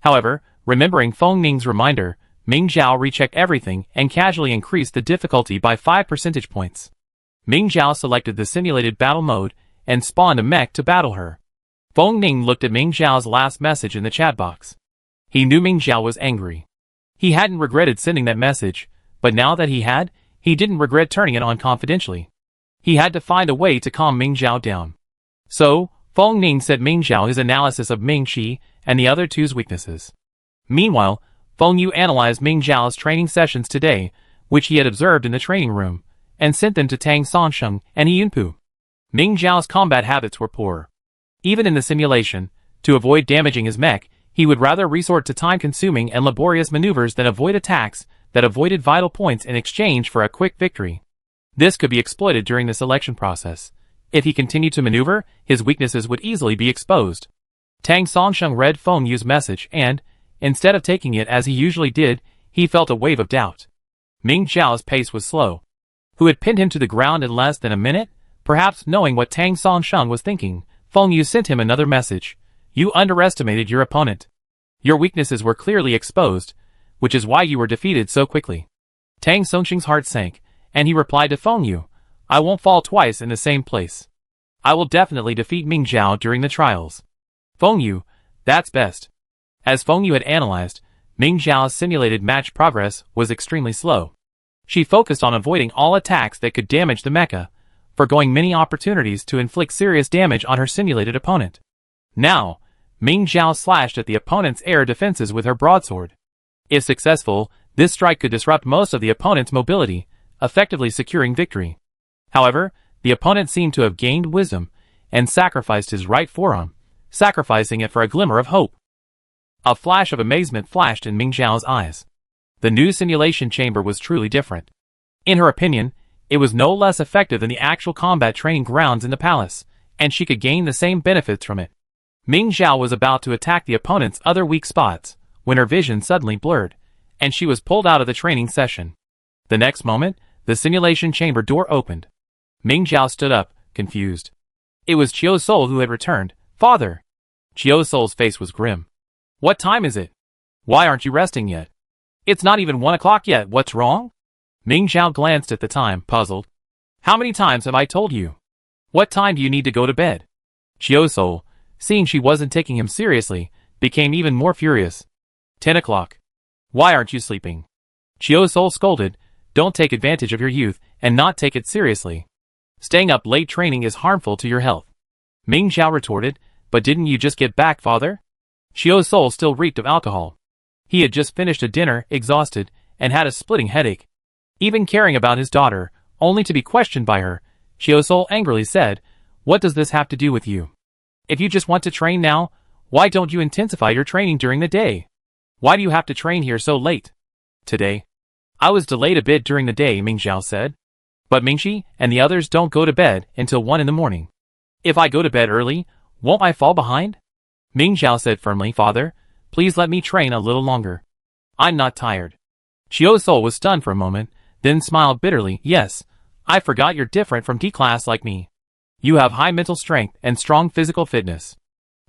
However, remembering Feng Ning's reminder, Ming Zhao rechecked everything and casually increased the difficulty by 5 percentage points. Ming Zhao selected the simulated battle mode and spawned a mech to battle her. Feng Ning looked at Ming Zhao's last message in the chat box. He knew Ming Zhao was angry. He hadn't regretted sending that message, but now that he had, he didn't regret turning it on confidentially. He had to find a way to calm Ming Zhao down. So, Feng Ning sent Ming Zhao his analysis of Ming Shi and the other two's weaknesses. Meanwhile, Feng Yu analyzed Ming Zhao's training sessions today, which he had observed in the training room, and sent them to Tang Sansheng and Yunpu. Ming Zhao's combat habits were poor. Even in the simulation, to avoid damaging his mech, he would rather resort to time-consuming and laborious maneuvers than avoid attacks that avoided vital points in exchange for a quick victory. This could be exploited during the selection process. If he continued to maneuver, his weaknesses would easily be exposed. Tang Sansheng read Feng Yu's message and, instead of taking it as he usually did, he felt a wave of doubt. Ming Zhao's pace was slow. Who had pinned him to the ground in less than a minute? Perhaps knowing what Tang Sansheng was thinking, Feng Yu sent him another message. You underestimated your opponent. Your weaknesses were clearly exposed, which is why you were defeated so quickly. Tang Sansheng's heart sank, and he replied to Feng Yu, I won't fall twice in the same place. I will definitely defeat Ming Zhao during the trials. Feng Yu, that's best. As Feng Yu had analyzed, Ming Zhao's simulated match progress was extremely slow. She focused on avoiding all attacks that could damage the mecha, foregoing many opportunities to inflict serious damage on her simulated opponent. Now, Ming Zhao slashed at the opponent's air defenses with her broadsword. If successful, this strike could disrupt most of the opponent's mobility, effectively securing victory. However, the opponent seemed to have gained wisdom and sacrificed his right forearm, sacrificing it for a glimmer of hope. A flash of amazement flashed in Ming Zhao's eyes. The new simulation chamber was truly different. In her opinion, it was no less effective than the actual combat training grounds in the palace, and she could gain the same benefits from it. Ming Zhao was about to attack the opponent's other weak spots, when her vision suddenly blurred, and she was pulled out of the training session. The next moment, the simulation chamber door opened. Ming Zhao stood up, confused. It was Chiu Sol who had returned. "Father!" Chiu Sol's face was grim. "What time is it? Why aren't you resting yet? It's not even 1 o'clock yet, what's wrong?" Ming Zhao glanced at the time, puzzled. "How many times have I told you? What time do you need to go to bed?" Chiu Sol, seeing she wasn't taking him seriously, became even more furious. 10 o'clock. Why aren't you sleeping?" Chiu Sol scolded. "Don't take advantage of your youth and not take it seriously. Staying up late training is harmful to your health." Ming Zhao retorted, "But didn't you just get back, father?" Chiu Sol still reeked of alcohol. He had just finished a dinner, exhausted, and had a splitting headache. Even caring about his daughter, only to be questioned by her, Chiu Sol angrily said, "What does this have to do with you? If you just want to train now, why don't you intensify your training during the day? Why do you have to train here so late?" "Today, I was delayed a bit during the day," Ming Zhao said. "But Mingxi and the others don't go to bed until 1 in the morning. If I go to bed early, won't I fall behind?" Ming Zhao said firmly, "Father, please let me train a little longer. I'm not tired." Chiu Sol was stunned for a moment, then smiled bitterly. "Yes, I forgot you're different from D-class like me. You have high mental strength and strong physical fitness."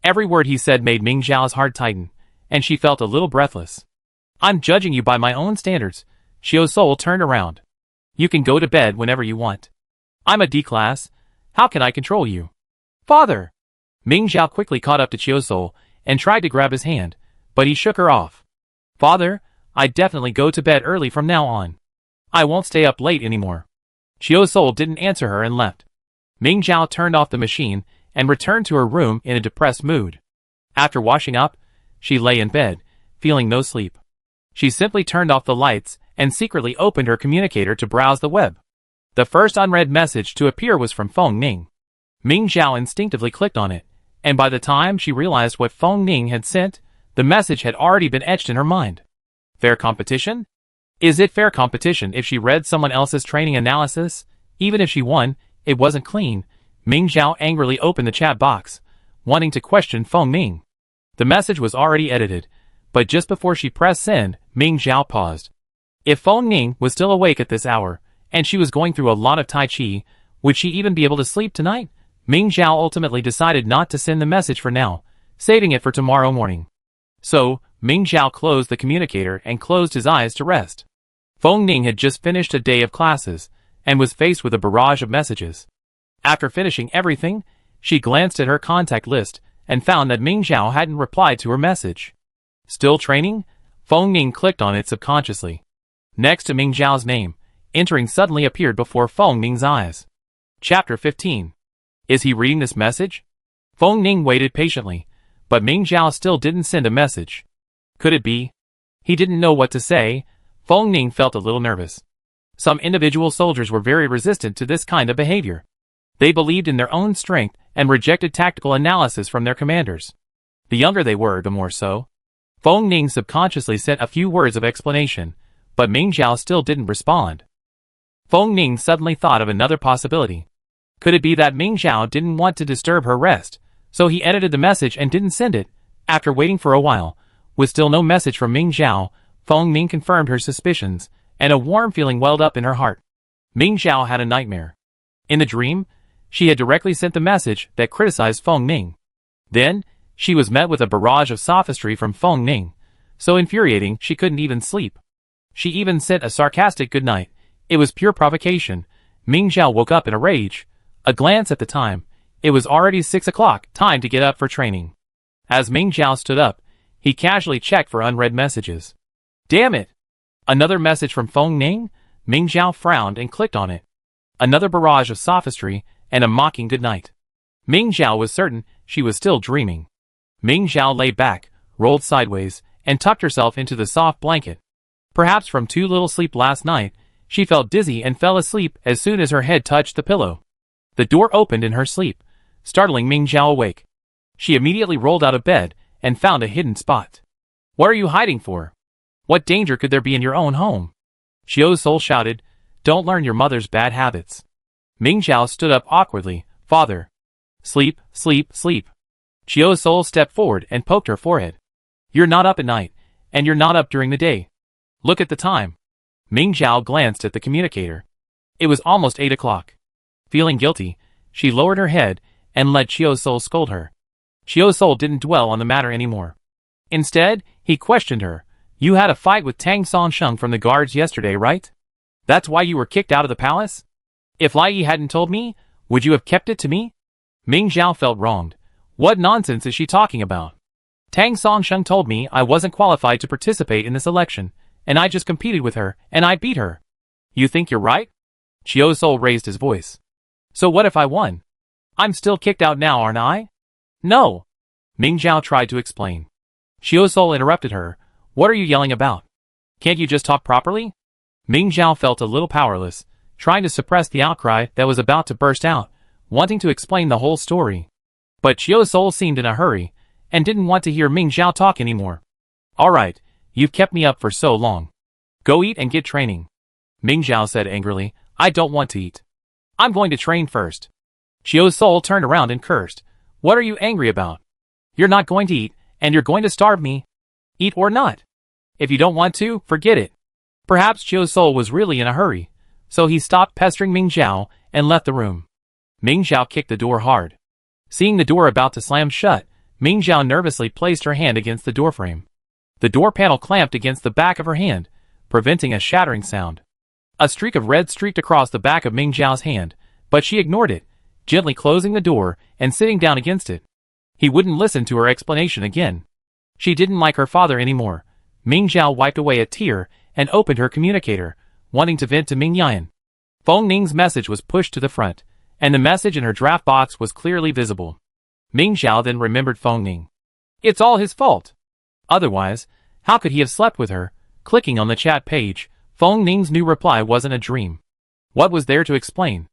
Every word he said made Ming Zhao's heart tighten, and she felt a little breathless. "I'm judging you by my own standards." Chiu Sol turned around. "You can go to bed whenever you want. I'm a D-class. How can I control you?" "Father!" Ming Zhao quickly caught up to Chiu Sol and tried to grab his hand, but he shook her off. "Father, I definitely go to bed early from now on. I won't stay up late anymore." Chiu Sol didn't answer her and left. Ming Zhao turned off the machine and returned to her room in a depressed mood. After washing up, she lay in bed, feeling no sleep. She simply turned off the lights and secretly opened her communicator to browse the web. The first unread message to appear was from Feng Ning. Ming Zhao instinctively clicked on it, and by the time she realized what Feng Ning had sent, the message had already been etched in her mind. Fair competition? Is it fair competition if she read someone else's training analysis? Even if she won, it wasn't clean. Ming Zhao angrily opened the chat box, wanting to question Feng Ning. The message was already edited, but just before she pressed send, Ming Zhao paused. If Feng Ning was still awake at this hour, and she was going through a lot of Tai Chi, would she even be able to sleep tonight? Ming Zhao ultimately decided not to send the message for now, saving it for tomorrow morning. So, Ming Zhao closed the communicator and closed his eyes to rest. Feng Ning had just finished a day of classes, and was faced with a barrage of messages. After finishing everything, she glanced at her contact list, and found that Ming Zhao hadn't replied to her message. Still training? Feng Ning clicked on it subconsciously. Next to Ming Zhao's name, entering suddenly appeared before Feng Ning's eyes. Chapter 15. Is he reading this message? Feng Ning waited patiently, but Ming Zhao still didn't send a message. Could it be? He didn't know what to say. Feng Ning felt a little nervous. Some individual soldiers were very resistant to this kind of behavior. They believed in their own strength and rejected tactical analysis from their commanders. The younger they were, the more so. Feng Ning subconsciously sent a few words of explanation, but Ming Zhao still didn't respond. Feng Ning suddenly thought of another possibility. Could it be that Ming Zhao didn't want to disturb her rest, so he edited the message and didn't send it? After waiting for a while, with still no message from Ming Zhao, Feng Ning confirmed her suspicions, and a warm feeling welled up in her heart. Ming Zhao had a nightmare. In the dream, she had directly sent the message that criticized Feng Ning. Then, she was met with a barrage of sophistry from Feng Ning, so infuriating she couldn't even sleep. She even sent a sarcastic goodnight. It was pure provocation. Ming Zhao woke up in a rage. A glance at the time. It was already 6 o'clock, time to get up for training. As Ming Zhao stood up, he casually checked for unread messages. Damn it! Another message from Feng Ning? Ming Zhao frowned and clicked on it. Another barrage of sophistry and a mocking goodnight. Ming Zhao was certain she was still dreaming. Ming Xiao lay back, rolled sideways, and tucked herself into the soft blanket. Perhaps from too little sleep last night, she felt dizzy and fell asleep as soon as her head touched the pillow. The door opened in her sleep, startling Ming Xiao awake. She immediately rolled out of bed and found a hidden spot. "What are you hiding for? What danger could there be in your own home?" Xiao's soul shouted, "Don't learn your mother's bad habits." Ming Xiao stood up awkwardly. "Father." "Sleep, sleep, sleep." Xiao's soul stepped forward and poked her forehead. "You're not up at night, and you're not up during the day. Look at the time." Ming Xiao glanced at the communicator. It was almost 8 o'clock. Feeling guilty, she lowered her head and let Xiao's soul scold her. Xiao's soul didn't dwell on the matter anymore. Instead, he questioned her. "You had a fight with Tang Songsheng from the guards yesterday, right? That's why you were kicked out of the palace? If Lai Yi hadn't told me, would you have kept it to me?" Ming Xiao felt wronged. What nonsense is she talking about? "Tang Songsheng told me I wasn't qualified to participate in this election, and I just competed with her, and I beat her." "You think you're right?" Xiao's soul raised his voice. "So what if I won? I'm still kicked out now, aren't I?" "No." Ming Xiao tried to explain. Xiao's soul interrupted her. "What are you yelling about? Can't you just talk properly?" Ming Xiao felt a little powerless, trying to suppress the outcry that was about to burst out, wanting to explain the whole story. But Xiao's soul seemed in a hurry, and didn't want to hear Ming Xiao talk anymore. "All right, you've kept me up for so long. Go eat and get training." Ming Xiao said angrily. "I don't want to eat. I'm going to train first." Xiao's soul turned around and cursed. "What are you angry about? You're not going to eat, and you're going to starve me. Eat or not. If you don't want to, forget it." Perhaps Xiao's soul was really in a hurry, so he stopped pestering Ming Xiao and left the room. Ming Xiao kicked the door hard. Seeing the door about to slam shut, Ming Xiao nervously placed her hand against the doorframe. The door panel clamped against the back of her hand, preventing a shattering sound. A streak of red streaked across the back of Ming Xiao's hand, but she ignored it, gently closing the door and sitting down against it. He wouldn't listen to her explanation again. She didn't like her father anymore. Ming Xiao wiped away a tear and opened her communicator, wanting to vent to Ming Yan. Feng Ning's message was pushed to the front, and the message in her draft box was clearly visible. Ming Xiao then remembered Feng Ning. It's all his fault. Otherwise, how could he have slept with her? Clicking on the chat page, Feng Ning's new reply wasn't a dream. What was there to explain?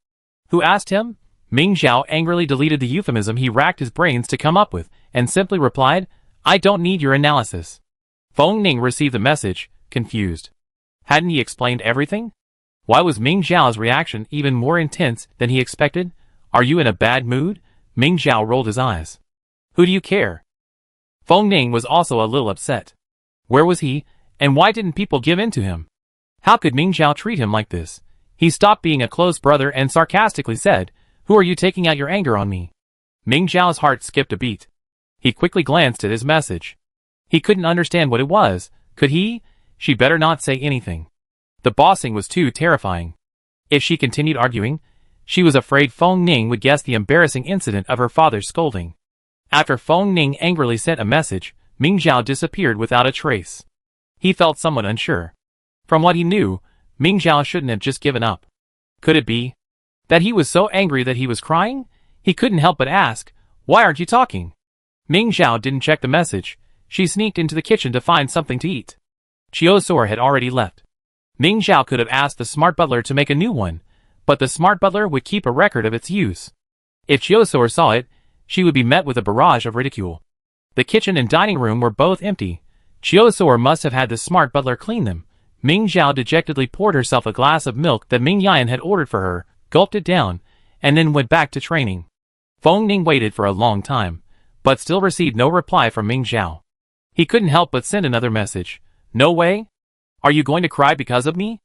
Who asked him? Ming Xiao angrily deleted the euphemism he racked his brains to come up with, and simply replied, "I don't need your analysis." Feng Ning received the message, confused. Hadn't he explained everything? Why was Ming Xiao's reaction even more intense than he expected? "Are you in a bad mood?" Ming Xiao rolled his eyes. "Who do you care?" Feng Ning was also a little upset. Where was he, and why didn't people give in to him? How could Ming Xiao treat him like this? He stopped being a close brother and sarcastically said, "Who are you taking out your anger on me?" Ming Xiao's heart skipped a beat. He quickly glanced at his message. He couldn't understand what it was, could he? She better not say anything. The bossing was too terrifying. If she continued arguing, she was afraid Feng Ning would guess the embarrassing incident of her father's scolding. After Feng Ning angrily sent a message, Ming Xiao disappeared without a trace. He felt somewhat unsure. From what he knew, Ming Xiao shouldn't have just given up. Could it be that he was so angry that he was crying? He couldn't help but ask, "Why aren't you talking?" Ming Xiao didn't check the message. She sneaked into the kitchen to find something to eat. Chiosor had already left. Ming Xiao could have asked the smart butler to make a new one, but the smart butler would keep a record of its use. If Chiosor saw it, she would be met with a barrage of ridicule. The kitchen and dining room were both empty. Chiosor must have had the smart butler clean them. Ming Xiao dejectedly poured herself a glass of milk that Ming Yan had ordered for her, gulped it down, and then went back to training. Feng Ning waited for a long time, but still received no reply from Ming Xiao. He couldn't help but send another message. "No way? Are you going to cry because of me?"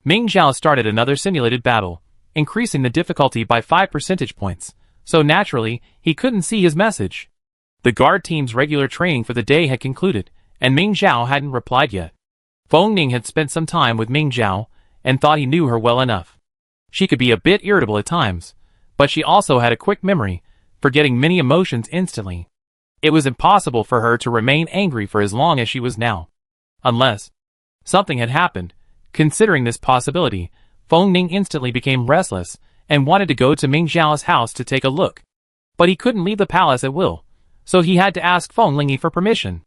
Ming Xiao started another simulated battle, increasing the difficulty by 5 percentage points, so naturally, he couldn't see his message. The guard team's regular training for the day had concluded, and Ming Xiao hadn't replied yet. Feng Ning had spent some time with Ming Xiao, and thought he knew her well enough. She could be a bit irritable at times, but she also had a quick memory, forgetting many emotions instantly. It was impossible for her to remain angry for as long as she was now. Unless something had happened. Considering this possibility, Feng Ning instantly became restless, and wanted to go to Ming Xiao's house to take a look. But he couldn't leave the palace at will. so he had to ask Feng Lingyi for permission.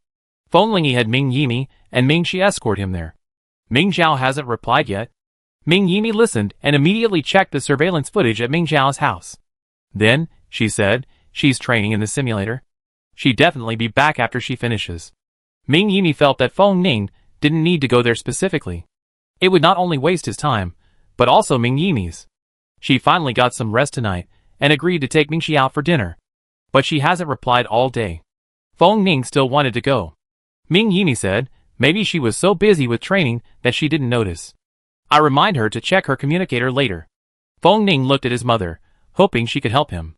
Feng Lingyi had Ming Yimi and Ming Shi escort him there. Ming Zhao hasn't replied yet. Ming Yimi listened and immediately checked the surveillance footage at Ming Zhao's house. Then, she said, she's training in the simulator. She'd definitely be back after she finishes. Ming Yimi felt that Feng Ning didn't need to go there specifically. It would not only waste his time, but also Ming Yimi's. She finally got some rest tonight and agreed to take Ming Shi out for dinner. But she hasn't replied all day. Feng Ning still wanted to go. Ming Yimi said maybe she was so busy with training that she didn't notice. I remind her to check her communicator later. Feng Ning looked at his mother, hoping she could help him.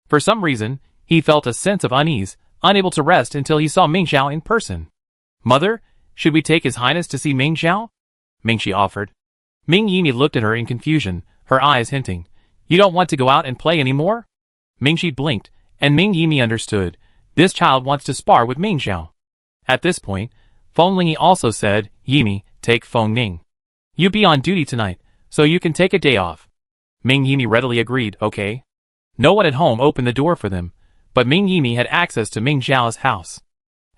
For some reason, he felt a sense of unease, unable to rest until he saw Ming Zhao in person. Mother, should we take His Highness to see Ming Zhao? Ming Shi offered. Ming Yimi looked at her in confusion, her eyes hinting, you don't want to go out and play anymore? Ming Shi blinked, and Ming Yimi understood. This child wants to spar with Ming Zhao. At this point, Feng Lingyi also said, Yimi, take Feng Ning. You be on duty tonight, so you can take a day off. Ming Yimi readily agreed, okay. No one at home opened the door for them, but Ming Yimi had access to Ming Zhao's house.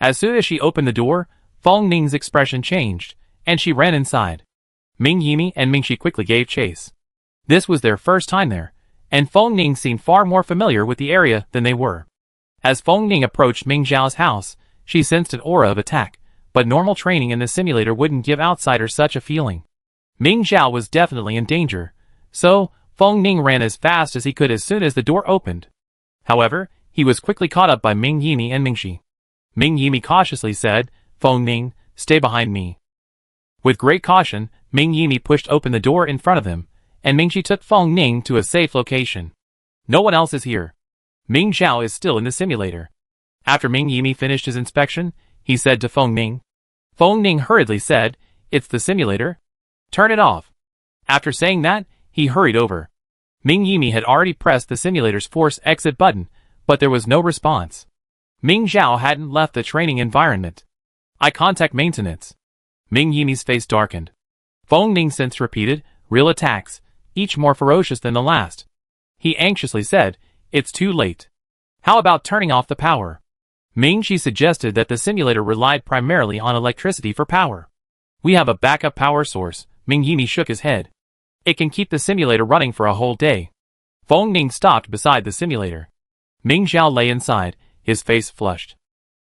As soon as she opened the door, Feng Ning's expression changed, and she ran inside. Ming Yimi and Ming Shi quickly gave chase. This was their first time there, and Feng Ning seemed far more familiar with the area than they were. As Feng Ning approached Ming Zhao's house, she sensed an aura of attack, but normal training in the simulator wouldn't give outsiders such a feeling. Ming Zhao was definitely in danger, so Feng Ning ran as fast as he could as soon as the door opened. However, he was quickly caught up by Ming Yimi and Ming Shi. Ming Yimi cautiously said, Feng Ning, stay behind me. With great caution, Ming Yimi pushed open the door in front of him, and Ming Shi took Feng Ning to a safe location. No one else is here. Ming Zhao is still in the simulator. After Ming Yimi finished his inspection, he said to Feng Ning. Feng Ning hurriedly said, it's the simulator. Turn it off. After saying that, he hurried over. Ming Yimi had already pressed the simulator's force exit button, but there was no response. Ming Zhao hadn't left the training environment. Eye contact maintenance. Ming Yimi's face darkened. Feng Ning sensed repeated, real attacks, each more ferocious than the last. He anxiously said, it's too late. How about turning off the power? Ming Shi suggested that the simulator relied primarily on electricity for power. We have a backup power source. Ming Yimi shook his head. It can keep the simulator running for a whole day. Feng Ning stopped beside the simulator. Ming Zhao lay inside, his face flushed.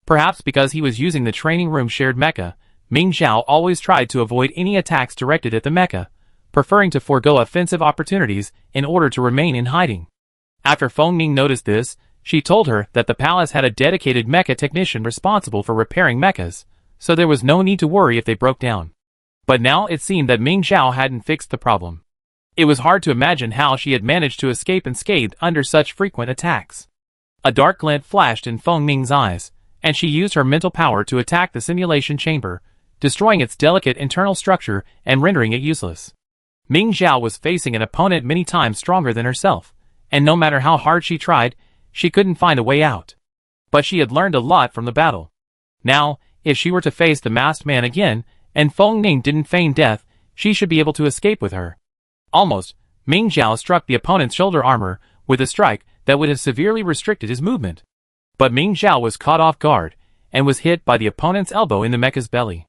Perhaps because he was using the training room shared mecha, Ming Zhao always tried to avoid any attacks directed at the mecha, preferring to forego offensive opportunities in order to remain in hiding. After Feng Ning noticed this, she told her that the palace had a dedicated mecha technician responsible for repairing mechas, so there was no need to worry if they broke down. But now it seemed that Ming Zhao hadn't fixed the problem. It was hard to imagine how she had managed to escape unscathed under such frequent attacks. A dark glint flashed in Feng Ning's eyes, and she used her mental power to attack the simulation chamber, destroying its delicate internal structure and rendering it useless. Ming Zhao was facing an opponent many times stronger than herself, and no matter how hard she tried, she couldn't find a way out. But she had learned a lot from the battle. Now, if she were to face the masked man again, and Feng Ning didn't feign death, she should be able to escape with her. Almost, Ming Zhao struck the opponent's shoulder armor with a strike that would have severely restricted his movement. But Ming Zhao was caught off guard, and was hit by the opponent's elbow in the mecha's belly.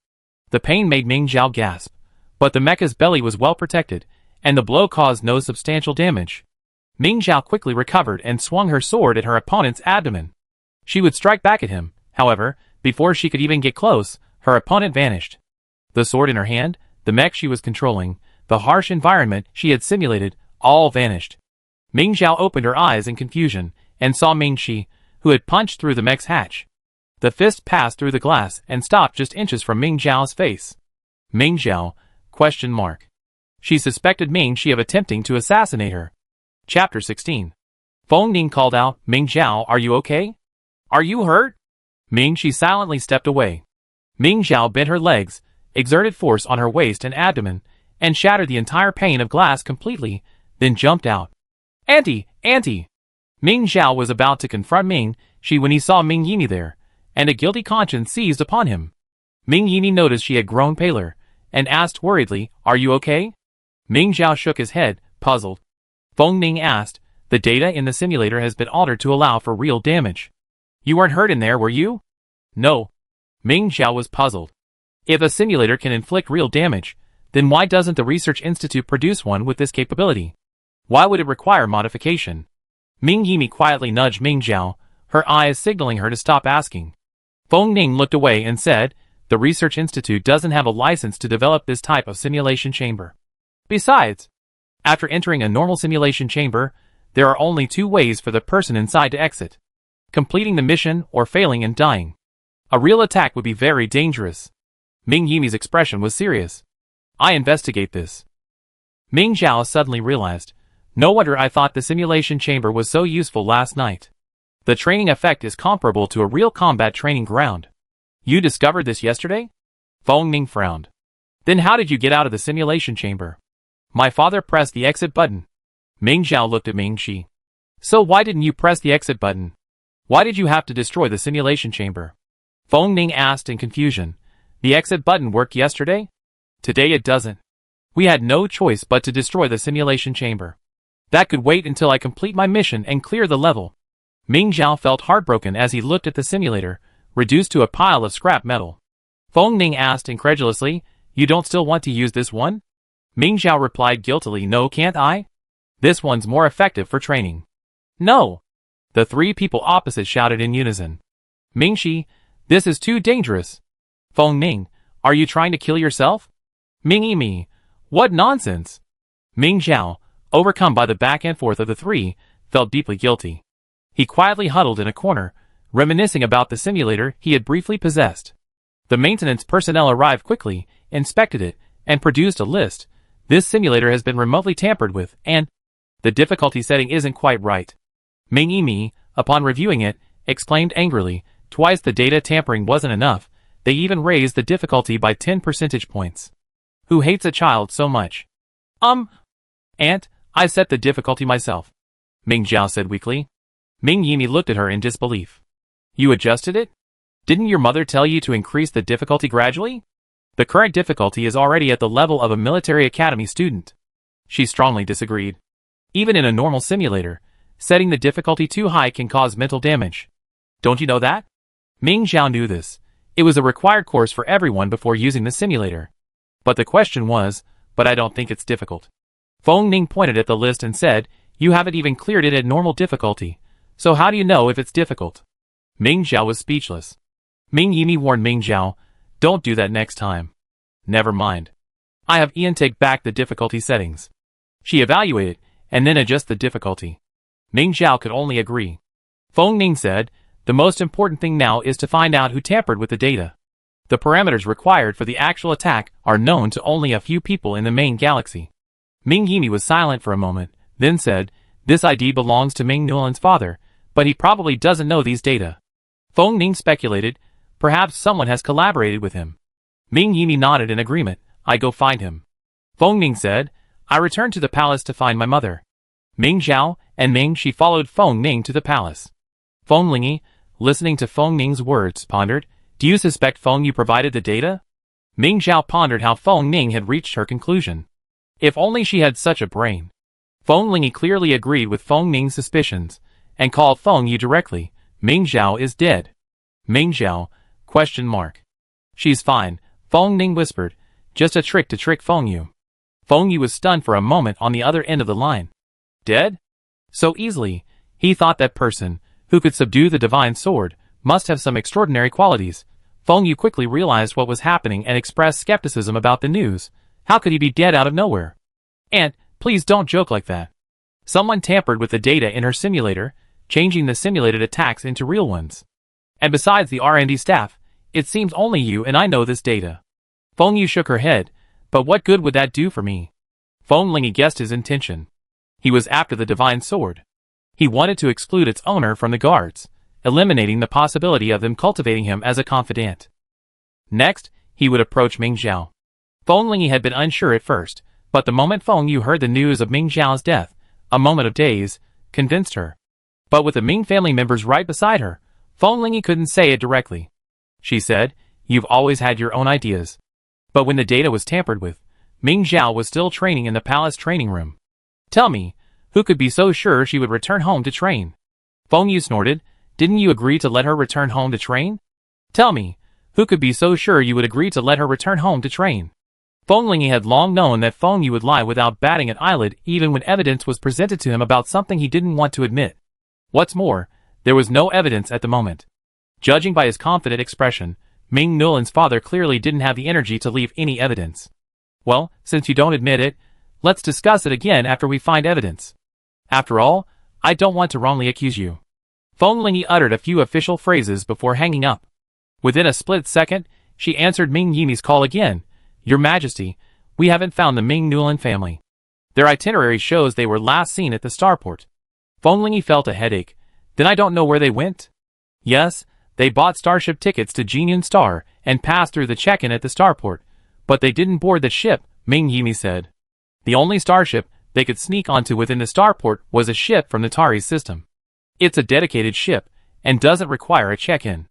The pain made Ming Zhao gasp, but the mecha's belly was well protected, and the blow caused no substantial damage. Ming Zhao quickly recovered and swung her sword at her opponent's abdomen. She would strike back at him, however, before she could even get close, her opponent vanished. The sword in her hand, the mech she was controlling, the harsh environment she had simulated, all vanished. Ming Zhao opened her eyes in confusion, and saw Ming Shi, who had punched through the mech's hatch. The fist passed through the glass and stopped just inches from Ming Zhao's face. Ming Zhao? ? She suspected Ming Shi of attempting to assassinate her. Chapter 16. Feng Ning called out, Ming Zhao, are you okay? Are you hurt? Ming Shi silently stepped away. Ming Zhao bent her legs, exerted force on her waist and abdomen, and shattered the entire pane of glass completely, then jumped out. Auntie! Auntie! Ming Zhao was about to confront Ming Shi when he saw Ming Yimi there, and a guilty conscience seized upon him. Ming Yimi noticed she had grown paler, and asked worriedly, are you okay? Ming Zhao shook his head, puzzled. Feng Ning asked, the data in the simulator has been altered to allow for real damage. You weren't hurt in there, were you? No. Ming Xiao was puzzled. If a simulator can inflict real damage, then why doesn't the Research Institute produce one with this capability? Why would it require modification? Ming Yimi quietly nudged Ming Xiao, her eyes signaling her to stop asking. Feng Ning looked away and said, the Research Institute doesn't have a license to develop this type of simulation chamber. Besides, after entering a normal simulation chamber, there are only two ways for the person inside to exit: completing the mission or failing and dying. A real attack would be very dangerous. Ming Yimi's expression was serious. I investigate this. Ming Xiao suddenly realized, no wonder I thought the simulation chamber was so useful last night. The training effect is comparable to a real combat training ground. You discovered this yesterday? Feng Ning frowned. Then how did you get out of the simulation chamber? My father pressed the exit button. Ming Xiao looked at Ming Shi. So why didn't you press the exit button? Why did you have to destroy the simulation chamber? Feng Ning asked in confusion. The exit button worked yesterday? Today it doesn't. We had no choice but to destroy the simulation chamber. That could wait until I complete my mission and clear the level. Ming Xiao felt heartbroken as he looked at the simulator, reduced to a pile of scrap metal. Feng Ning asked incredulously, you don't still want to use this one? Ming Xiao replied guiltily, no, can't I? This one's more effective for training. No! The three people opposite shouted in unison. Ming Shi, this is too dangerous. Feng Ning, are you trying to kill yourself? Ming Yimi, what nonsense! Ming Xiao, overcome by the back and forth of the three, felt deeply guilty. He quietly huddled in a corner, reminiscing about the simulator he had briefly possessed. The maintenance personnel arrived quickly, inspected it, and produced a list. This simulator has been remotely tampered with, and the difficulty setting isn't quite right. Ming Yimi, upon reviewing it, exclaimed angrily, twice the data tampering wasn't enough, they even raised the difficulty by 10 percentage points. Who hates a child so much? Aunt, I set the difficulty myself. Ming Xiao said weakly. Ming Yimi looked at her in disbelief. You adjusted it? Didn't your mother tell you to increase the difficulty gradually? The current difficulty is already at the level of a military academy student. She strongly disagreed. Even in a normal simulator, setting the difficulty too high can cause mental damage. Don't you know that? Ming Xiao knew this. It was a required course for everyone before using the simulator. But the question was, but I don't think it's difficult. Feng Ning pointed at the list and said, you haven't even cleared it at normal difficulty. So how do you know if it's difficult? Ming Xiao was speechless. Ming Yimi warned Ming Xiao, don't do that next time. Never mind. I have Ian take back the difficulty settings. She evaluated, and then adjust the difficulty. Ming Xiao could only agree. Feng Ning said, the most important thing now is to find out who tampered with the data. The parameters required for the actual attack are known to only a few people in the main galaxy. Ming Yimi was silent for a moment, then said, this ID belongs to Ming Nulan's father, but he probably doesn't know these data. Feng Ning speculated, perhaps someone has collaborated with him. Ming Yimi nodded in agreement, I go find him. Feng Ning said, I return to the palace to find my mother. Ming Xiao and Ming Shi followed Feng Ning to the palace. Feng Lingi, listening to Feng Ning's words, pondered, do you suspect Feng Yu provided the data? Ming Xiao pondered how Feng Ning had reached her conclusion. If only she had such a brain. Feng Lingi clearly agreed with Feng Ning's suspicions, and called Feng Yu directly. Ming Xiao is dead. Ming Xiao? ? She's fine, Feng Ning whispered, just a trick to trick Feng Yu. Feng Yu was stunned for a moment on the other end of the line. Dead? So easily? He thought that person, who could subdue the divine sword, must have some extraordinary qualities. Feng Yu quickly realized what was happening and expressed skepticism about the news. How could he be dead out of nowhere? Aunt, please don't joke like that. Someone tampered with the data in her simulator, changing the simulated attacks into real ones. And besides the R&D staff, it seems only you and I know this data. Feng Yu shook her head, but what good would that do for me? Feng Lingi guessed his intention. He was after the divine sword. He wanted to exclude its owner from the guards, eliminating the possibility of them cultivating him as a confidant. Next, he would approach Ming Xiao. Feng Lingi had been unsure at first, but the moment Feng Yu heard the news of Ming Xiao's death, a moment of daze, convinced her. But with the Ming family members right beside her, Feng Lingi couldn't say it directly. She said, you've always had your own ideas. But when the data was tampered with, Ming Xiao was still training in the palace training room. Tell me, who could be so sure she would return home to train? Feng Yu snorted, Didn't you agree to let her return home to train? Tell me, who could be so sure you would agree to let her return home to train? Feng Lingyi had long known that Feng Yu would lie without batting an eyelid even when evidence was presented to him about something he didn't want to admit. What's more, there was no evidence at the moment. Judging by his confident expression, Ming Nulin's father clearly didn't have the energy to leave any evidence. Well, since you don't admit it, let's discuss it again after we find evidence. After all, I don't want to wrongly accuse you. Feng Lingyi uttered a few official phrases before hanging up. Within a split second, she answered Ming Yimi's call again. Your Majesty, we haven't found the Ming Nulin family. Their itinerary shows they were last seen at the starport. Feng Lingyi felt a headache. Then I don't know where they went? Yes, they bought starship tickets to Jinyun Star and passed through the check-in at the starport, but they didn't board the ship, Ming Yimi said. The only starship they could sneak onto within the starport was a ship from the Tari's system. It's a dedicated ship and doesn't require a check-in.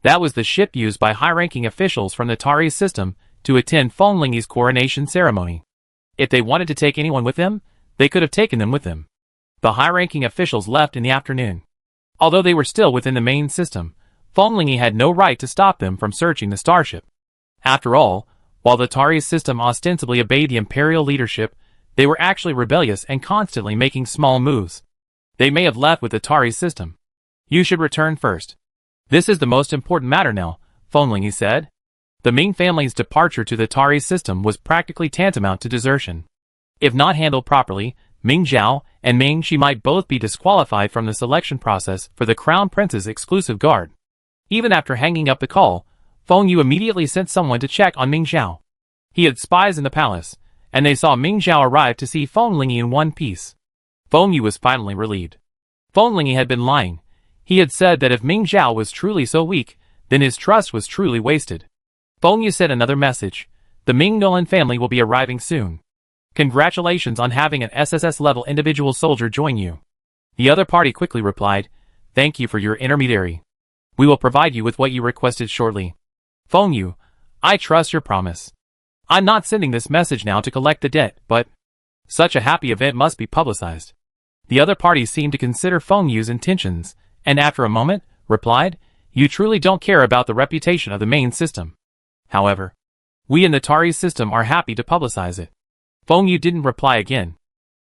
That was the ship used by high-ranking officials from the Tari's system to attend Feng Lingyi's coronation ceremony. If they wanted to take anyone with them, they could have taken them with them. The high-ranking officials left in the afternoon. Although they were still within the main system, Feng Lingyi had no right to stop them from searching the starship. After all, while the Tari's system ostensibly obeyed the imperial leadership, they were actually rebellious and constantly making small moves. They may have left with the Tari's system. You should return first. This is the most important matter now, Feng Lingyi said. The Ming family's departure to the Tari's system was practically tantamount to desertion. If not handled properly, Ming Zhao and Ming Shi might both be disqualified from the selection process for the Crown Prince's exclusive guard. Even after hanging up the call, Feng Yu immediately sent someone to check on Ming Zhao. He had spies in the palace, and they saw Ming Zhao arrive to see Feng Lingyi in one piece. Feng Yu was finally relieved. Feng Lingyi had been lying. He had said that if Ming Zhao was truly so weak, then his trust was truly wasted. Feng Yu sent another message. The Ming Nulin family will be arriving soon. Congratulations on having an SSS-level individual soldier join you. The other party quickly replied, Thank you for your intermediary. We will provide you with what you requested shortly. Feng Yu, I trust your promise. I'm not sending this message now to collect the debt, but such a happy event must be publicized. The other party seemed to consider Feng Yu's intentions, and after a moment, replied, You truly don't care about the reputation of the main system. However, we in the Tari's system are happy to publicize it. Feng Yu didn't reply again.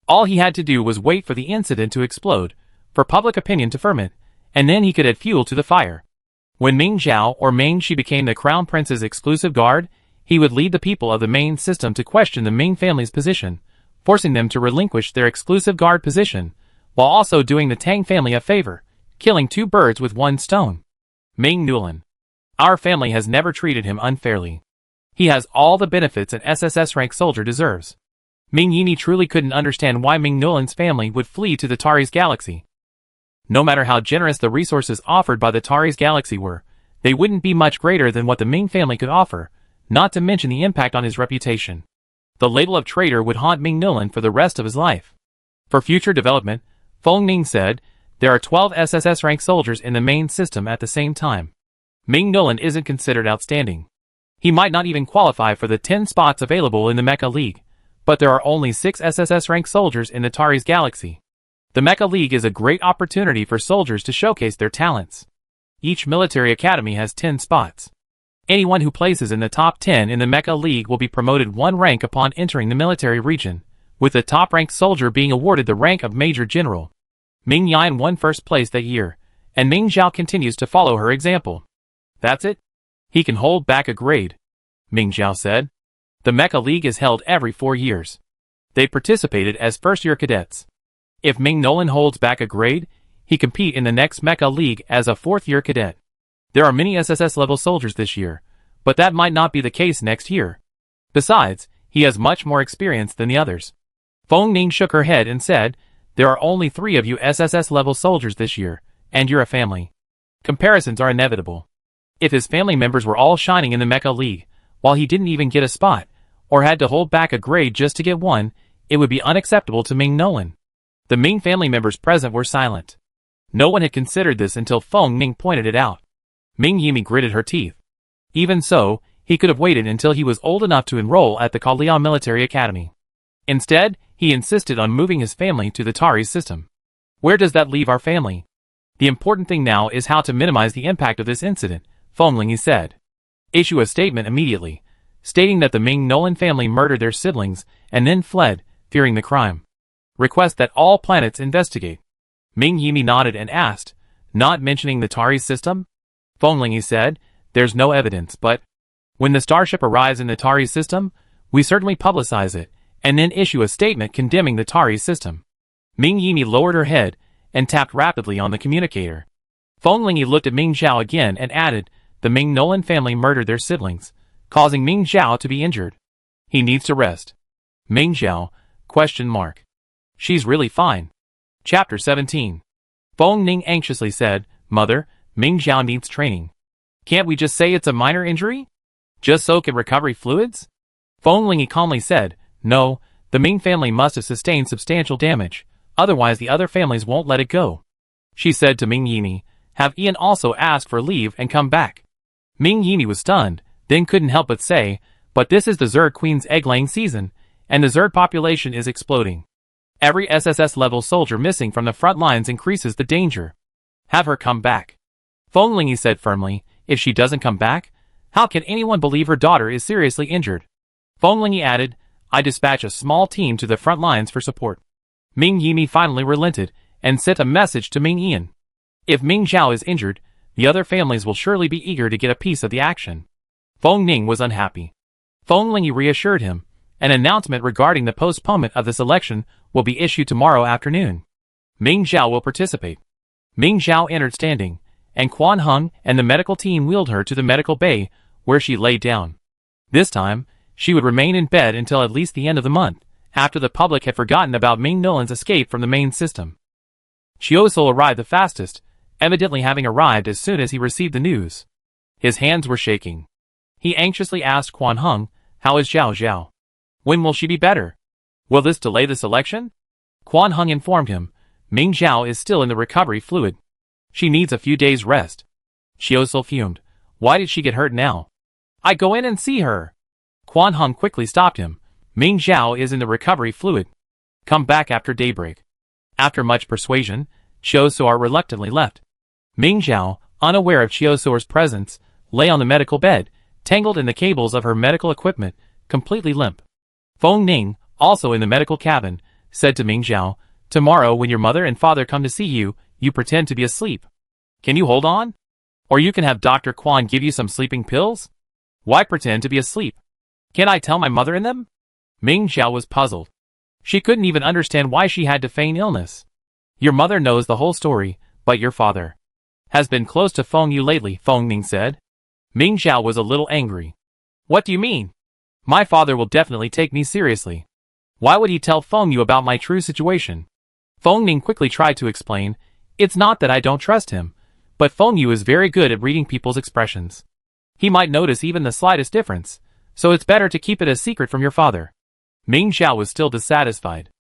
All he had to do was wait for the incident to explode, for public opinion to ferment, and then he could add fuel to the fire. When Ming Zhao or Ming Shi became the Crown Prince's exclusive guard, he would lead the people of the main system to question the Ming family's position, forcing them to relinquish their exclusive guard position, while also doing the Tang family a favor, killing two birds with one stone. Ming Nulin. Our family has never treated him unfairly. He has all the benefits an SSS rank soldier deserves. Ming Yimi truly couldn't understand why Ming Nulin's family would flee to the Tari's galaxy. No matter how generous the resources offered by the Tari's galaxy were, they wouldn't be much greater than what the Ming family could offer, not to mention the impact on his reputation. The label of traitor would haunt Ming Nulin for the rest of his life. For future development, Feng Ning said, there are 12 SSS rank soldiers in the main system at the same time. Ming Nulin isn't considered outstanding. He might not even qualify for the 10 spots available in the Mecha League, but there are only 6 SSS rank soldiers in the Tari's galaxy. The Mecha League is a great opportunity for soldiers to showcase their talents. Each military academy has 10 spots. Anyone who places in the top 10 in the Mecha League will be promoted 1 rank upon entering the military region, with the top-ranked soldier being awarded the rank of Major General. Ming Yan won first place that year, and Ming Zhao continues to follow her example. That's it? He can hold back a grade, Ming Zhao said. The Mecha League is held every 4 years. They participated as first-year cadets. If Ming Nulin holds back a grade, he compete in the next Mecha League as a 4th-year cadet. There are many SSS-level soldiers this year, but that might not be the case next year. Besides, he has much more experience than the others. Feng Ning shook her head and said, there are only 3 of you SSS-level soldiers this year, and you're a family. Comparisons are inevitable. If his family members were all shining in the Mecha League, while he didn't even get a spot, or had to hold back a grade just to get one, it would be unacceptable to Ming Nulin. The Ming family members present were silent. No one had considered this until Feng Ning pointed it out. Ming Yimi gritted her teeth. Even so, he could have waited until he was old enough to enroll at the Kalia Military Academy. Instead, he insisted on moving his family to the Tari's system. Where does that leave our family? The important thing now is how to minimize the impact of this incident, Feng Lingyi said. Issue a statement immediately, stating that the Ming Nolan family murdered their siblings and then fled, fearing the crime. Request that all planets investigate. Ming Yimi nodded and asked, not mentioning the Tari system? Feng Lingyi said, there's no evidence, but when the starship arrives in the Tari system, we certainly publicize it, and then issue a statement condemning the Tari system. Ming Yimi lowered her head and tapped rapidly on the communicator. Feng Lingyi looked at Ming Zhao again and added, the Ming Nolan family murdered their siblings, causing Ming Zhao to be injured. He needs to rest. Ming Zhao? ? She's really fine. Chapter 17. Feng Ning anxiously said, Mother, Ming Zhao needs training. Can't we just say it's a minor injury? Just soak in recovery fluids? Feng Lingyi calmly said, no, the Ming family must have sustained substantial damage, otherwise the other families won't let it go. She said to Ming Yimi, have Ian also ask for leave and come back. Ming Yimi was stunned, then couldn't help but say, but this is the Zerd Queen's egg-laying season, and the Zerd population is exploding. Every SSS-level soldier missing from the front lines increases the danger. Have her come back. Feng Lingyi said firmly, if she doesn't come back, how can anyone believe her daughter is seriously injured? Feng Lingyi added, I dispatch a small team to the front lines for support. Ming Yimi finally relented, and sent a message to Ming Ian. If Ming Zhao is injured, the other families will surely be eager to get a piece of the action. Feng Ning was unhappy. Feng Lingyi reassured him, an announcement regarding the postponement of this election will be issued tomorrow afternoon. Ming Zhao will participate. Ming Zhao entered standing, and Quan Hung and the medical team wheeled her to the medical bay, where she lay down. This time, she would remain in bed until at least the end of the month, after the public had forgotten about Ming Nolan's escape from the main system. Chiozol arrived the fastest, evidently having arrived as soon as he received the news. His hands were shaking. He anxiously asked Quan Hung, how is Zhao Zhao? When will she be better? Will this delay the selection? Quan Hung informed him, Ming Zhao is still in the recovery fluid. She needs a few days rest. Chiozol fumed. Why did she get hurt now? I go in and see her. Quan Hung quickly stopped him. Ming Zhao is in the recovery fluid. Come back after daybreak. After much persuasion, Chiozor reluctantly left. Ming Zhao, unaware of Chiozor's presence, lay on the medical bed, tangled in the cables of her medical equipment, completely limp. Feng Ning, also in the medical cabin, said to Ming Zhao, tomorrow when your mother and father come to see you, you pretend to be asleep. Can you hold on? Or you can have Dr. Quan give you some sleeping pills? Why pretend to be asleep? Can I tell my mother in them? Ming Zhao was puzzled. She couldn't even understand why she had to feign illness. Your mother knows the whole story, but your father has been close to Feng Yu lately, Feng Ning said. Ming Zhao was a little angry. What do you mean? My father will definitely take me seriously. Why would he tell Feng Yu about my true situation? Feng Ning quickly tried to explain, it's not that I don't trust him, but Feng Yu is very good at reading people's expressions. He might notice even the slightest difference, so it's better to keep it a secret from your father. Ming Zhao was still dissatisfied.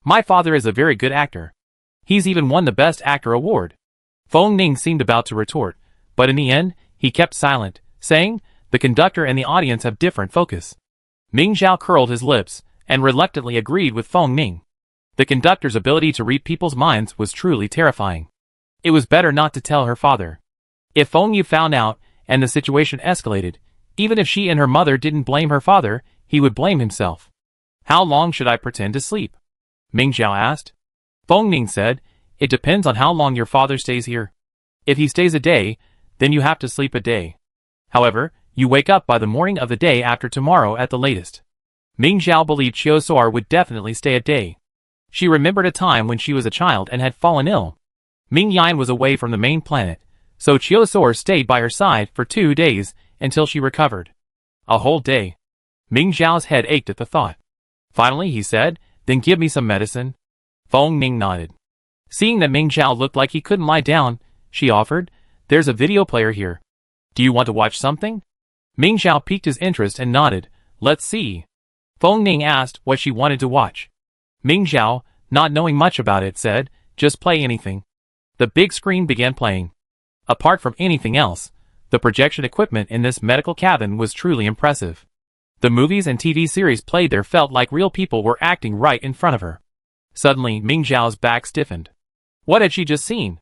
My father is a very good actor. He's even won the Best Actor award. Feng Ning seemed about to retort, but in the end, he kept silent, saying, the conductor and the audience have different focus. Ming Zhao curled his lips, and reluctantly agreed with Feng Ning. The conductor's ability to read people's minds was truly terrifying. It was better not to tell her father. If Feng Yu found out, and the situation escalated, even if she and her mother didn't blame her father, he would blame himself. How long should I pretend to sleep? Ming Zhao asked. Feng Ning said, it depends on how long your father stays here. If he stays a day, then you have to sleep a day. However, you wake up by the morning of the day after tomorrow at the latest. Ming Zhao believed Chiozor would definitely stay a day. She remembered a time when she was a child and had fallen ill. Ming Yan was away from the main planet, so Chiozor stayed by her side for 2 days until she recovered. A whole day. Ming Zhao's head ached at the thought. Finally, he said, then give me some medicine. Feng Ning nodded. Seeing that Ming Zhao looked like he couldn't lie down, she offered, there's a video player here. Do you want to watch something? Ming Zhao piqued his interest and nodded. Let's see. Feng Ning asked what she wanted to watch. Ming Zhao, not knowing much about it, said, just play anything. The big screen began playing. Apart from anything else, the projection equipment in this medical cabin was truly impressive. The movies and TV series played there felt like real people were acting right in front of her. Suddenly, Ming Zhao's back stiffened. What had she just seen?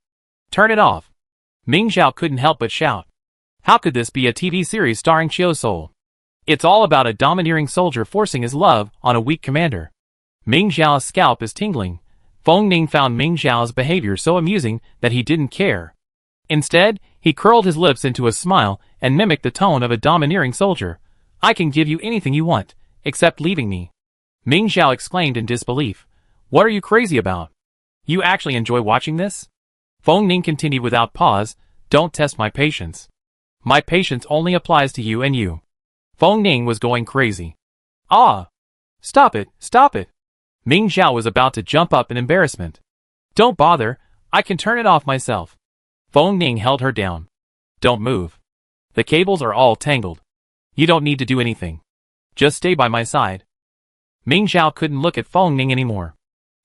Turn it off. Ming Xiao couldn't help but shout. How could this be a TV series starring Chiu Sol? It's all about a domineering soldier forcing his love on a weak commander. Ming Xiao's scalp is tingling. Feng Ning found Ming Xiao's behavior so amusing that he didn't care. Instead, he curled his lips into a smile and mimicked the tone of a domineering soldier. I can give you anything you want, except leaving me. Ming Xiao exclaimed in disbelief. What are you crazy about? You actually enjoy watching this? Feng Ning continued without pause. Don't test my patience. My patience only applies to you and you. Feng Ning was going crazy. Ah! Stop it, stop it! Ming Xiao was about to jump up in embarrassment. Don't bother, I can turn it off myself. Feng Ning held her down. Don't move. The cables are all tangled. You don't need to do anything. Just stay by my side. Ming Xiao couldn't look at Feng Ning anymore.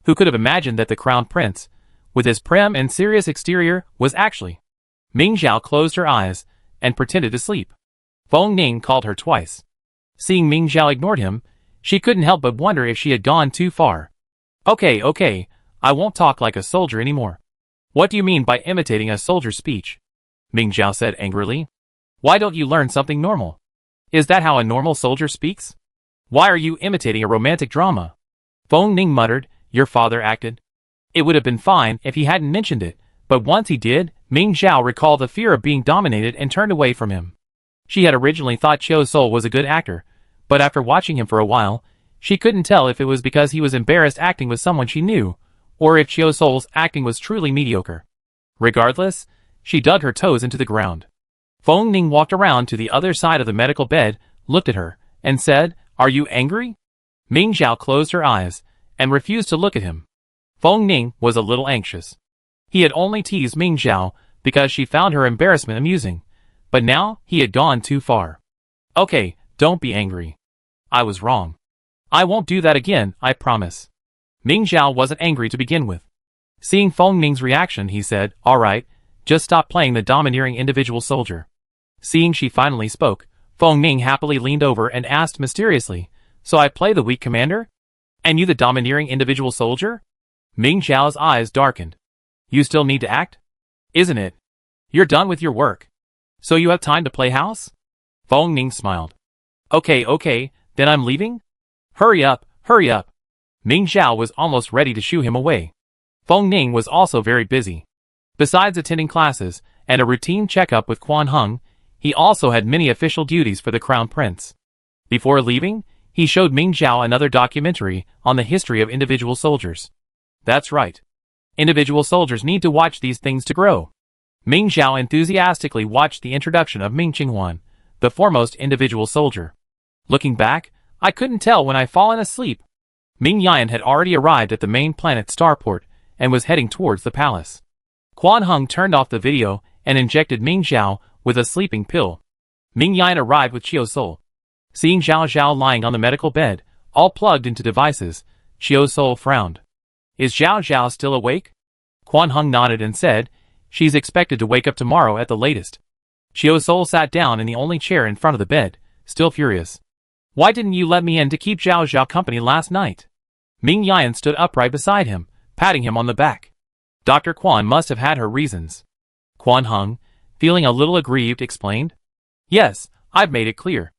Who could have imagined that the crown prince, with his prim and serious exterior, was actually... Ming Xiao closed her eyes and pretended to sleep. Feng Ning called her twice. Seeing Ming Xiao ignored him, she couldn't help but wonder if she had gone too far. Okay, I won't talk like a soldier anymore. What do you mean by imitating a soldier's speech? Ming Xiao said angrily. Why don't you learn something normal? Is that how a normal soldier speaks? Why are you imitating a romantic drama? Feng Ning muttered, your father acted. It would have been fine if he hadn't mentioned it, but once he did, Ming Xiao recalled the fear of being dominated and turned away from him. She had originally thought Chiu Sol was a good actor, but after watching him for a while, she couldn't tell if it was because he was embarrassed acting with someone she knew, or if Chiu Sol's acting was truly mediocre. Regardless, she dug her toes into the ground. Feng Ning walked around to the other side of the medical bed, looked at her, and said, Are you angry? Ming Xiao closed her eyes and refused to look at him. Feng Ning was a little anxious. He had only teased Ming Xiao because she found her embarrassment amusing, but now he had gone too far. Okay, don't be angry. I was wrong. I won't do that again, I promise. Ming Xiao wasn't angry to begin with. Seeing Feng Ning's reaction, he said, Alright, just stop playing the domineering individual soldier. Seeing she finally spoke, Feng Ning happily leaned over and asked mysteriously, So I play the weak commander? And you the domineering individual soldier? Ming Xiao's eyes darkened. You still need to act? Isn't it? You're done with your work. So you have time to play house? Feng Ning smiled. Okay, then I'm leaving? Hurry up. Ming Xiao was almost ready to shoo him away. Feng Ning was also very busy. Besides attending classes and a routine checkup with Quan Hung, he also had many official duties for the Crown Prince. Before leaving, he showed Ming Xiao another documentary on the history of individual soldiers. That's right. Individual soldiers need to watch these things to grow. Ming Xiao enthusiastically watched the introduction of Ming Qinghuan, the foremost individual soldier. Looking back, I couldn't tell when I'd fallen asleep. Ming Yan had already arrived at the main planet starport and was heading towards the palace. Quan Hung turned off the video and injected Ming Xiao with a sleeping pill. Ming Yan arrived with Chiu Sol. Seeing Zhao Zhao lying on the medical bed, all plugged into devices, Chiu Sol frowned. Is Zhao Zhao still awake? Quan Hung nodded and said, She's expected to wake up tomorrow at the latest. Chiu Sol sat down in the only chair in front of the bed, still furious. Why didn't you let me in to keep Zhao Zhao company last night? Ming Yan stood upright beside him, patting him on the back. Dr. Quan must have had her reasons. Quan Hung, feeling a little aggrieved, explained. Yes, I've made it clear.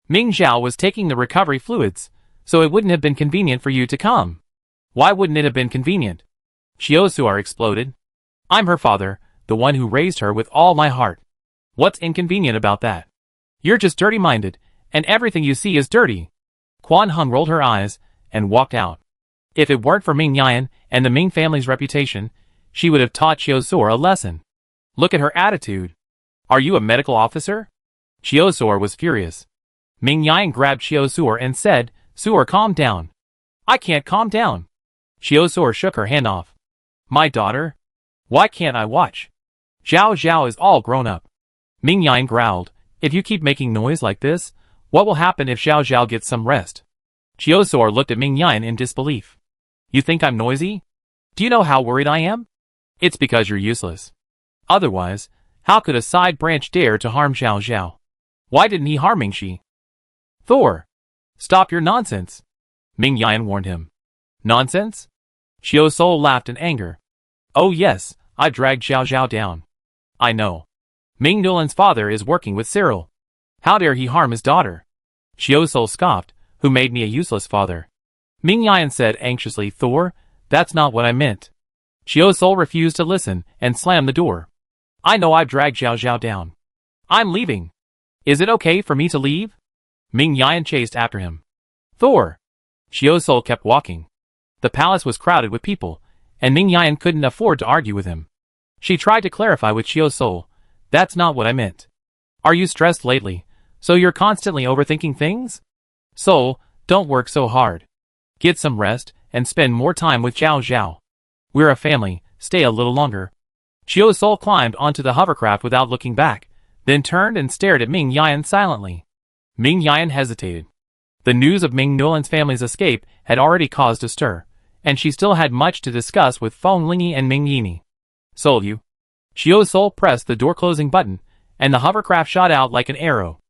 Ming Xiao was taking the recovery fluids, so it wouldn't have been convenient for you to come. Why wouldn't it have been convenient? Chiu Suar exploded. I'm her father, the one who raised her with all my heart. What's inconvenient about that? You're just dirty-minded, and everything you see is dirty. Quan Hung rolled her eyes and walked out. If it weren't for Ming Yan and the Ming family's reputation, she would have taught Chiu Suar a lesson. Look at her attitude. Are you a medical officer? Chiu Suar was furious. Ming Yan grabbed Chiu Suar and said, Suar, calm down. I can't calm down. Chiu Suar shook her hand off. My daughter? Why can't I watch? Zhao Zhao is all grown up. Ming Yan growled, If you keep making noise like this, what will happen if Zhao Zhao gets some rest? Chiu Suar looked at Ming Yan in disbelief. You think I'm noisy? Do you know how worried I am? It's because you're useless. Otherwise, how could a side branch dare to harm Zhao Zhao? Why didn't he harm Mingxi? Thor! Stop your nonsense! Ming Yan warned him. Nonsense? Chiu Sol laughed in anger. Oh yes, I dragged Xiao Xiao down. I know. Ming Nulan's father is working with Cyril. How dare he harm his daughter? Xiao Sol scoffed, who made me a useless father? Ming Yan said anxiously, Thor, that's not what I meant. Xiao Sol refused to listen and slammed the door. I know I've dragged Xiao Xiao down. I'm leaving. Is it okay for me to leave? Ming Yan chased after him. Thor! Xiao Sol kept walking. The palace was crowded with people, and Ming Yan couldn't afford to argue with him. She tried to clarify with Xiao Sol, that's not what I meant. Are you stressed lately, so you're constantly overthinking things? Sol, don't work so hard. Get some rest, and spend more time with Zhao Zhao. We're a family, stay a little longer. Xiao Sol climbed onto the hovercraft without looking back, then turned and stared at Ming Yan silently. Ming Yan hesitated. The news of Ming Nulan's family's escape had already caused a stir, and she still had much to discuss with Feng Lingyi and Ming Yini. Sol you. Xiao Sol pressed the door closing button, and the hovercraft shot out like an arrow.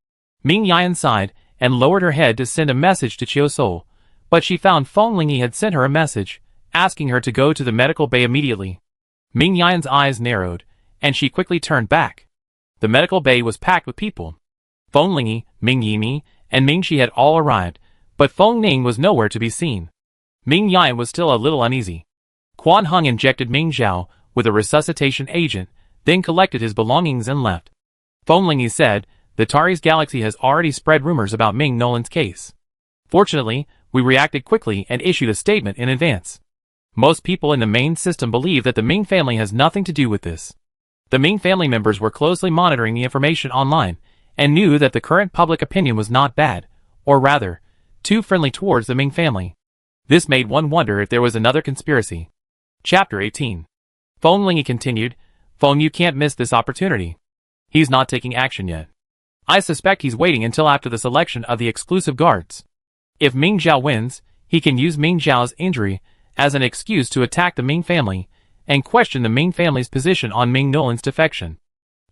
Ming Yan sighed and lowered her head to send a message to Xiao Sol, but she found Feng Lingyi had sent her a message, asking her to go to the medical bay immediately. Ming Yan's eyes narrowed, and she quickly turned back. The medical bay was packed with people. Feng Lingyi, Ming Yini, and Ming Shi had all arrived, but Feng Ning was nowhere to be seen. Ming Yan was still a little uneasy. Quan Hung injected Ming Zhao with a resuscitation agent, then collected his belongings and left. Feng Lingyi said, the Tari's galaxy has already spread rumors about Ming Nulan's case. Fortunately, we reacted quickly and issued a statement in advance. Most people in the main system believe that the Ming family has nothing to do with this. The Ming family members were closely monitoring the information online, and knew that the current public opinion was not bad, or rather, too friendly towards the Ming family. This made one wonder if there was another conspiracy. Chapter 18. Feng Lingyi continued, Feng, you can't miss this opportunity. He's not taking action yet. I suspect he's waiting until after the selection of the exclusive guards. If Ming Zhao wins, he can use Ming Zhao's injury as an excuse to attack the Ming family, and question the Ming family's position on Ming Nulan's defection.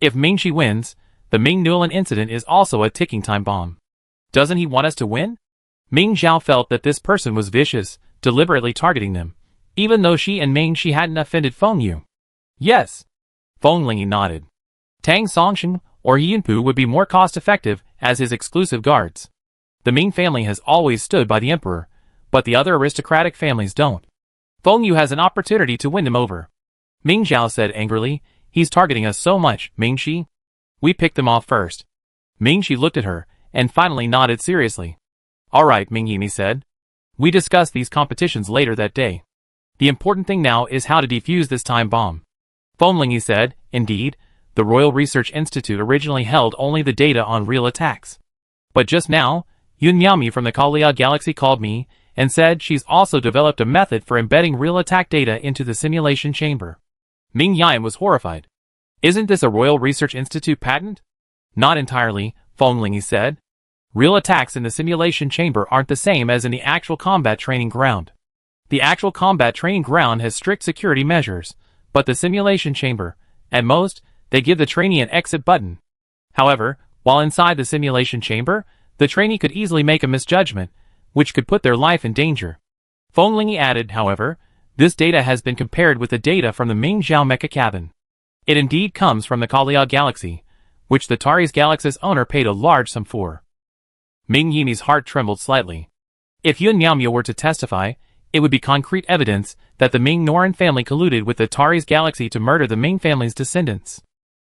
If Ming Shi wins, the Ming Nulan incident is also a ticking time bomb. Doesn't he want us to win? Ming Zhao felt that this person was vicious, deliberately targeting them, even though she and Ming Shi hadn't offended Feng Yu. Yes. Feng Lingyi nodded. Tang Songsheng or Yinpu would be more cost-effective as his exclusive guards. The Ming family has always stood by the emperor, but the other aristocratic families don't. Feng Yu has an opportunity to win him over. Ming Zhao said angrily, he's targeting us so much, Ming Shi. We picked them off first. Ming Shi looked at her, and finally nodded seriously. Alright, Ming Yini said. We discussed these competitions later that day. The important thing now is how to defuse this time bomb. Feng Lingyi said, indeed, the Royal Research Institute originally held only the data on real attacks. But just now, Yun Miaomi from the Kalia Galaxy called me, and said she's also developed a method for embedding real attack data into the simulation chamber. Ming Yan was horrified. Isn't this a Royal Research Institute patent? Not entirely, Feng Lingyi said. Real attacks in the simulation chamber aren't the same as in the actual combat training ground. The actual combat training ground has strict security measures, but the simulation chamber, at most, they give the trainee an exit button. However, while inside the simulation chamber, the trainee could easily make a misjudgment, which could put their life in danger. Feng Lingyi added, however, this data has been compared with the data from the Ming Zhao mecha cabin. It indeed comes from the Kalia Galaxy, which the Tari's Galaxy's owner paid a large sum for. Ming Yini's heart trembled slightly. If Yun Miaomio were to testify, it would be concrete evidence that the Ming Noran family colluded with the Tari's Galaxy to murder the Ming family's descendants.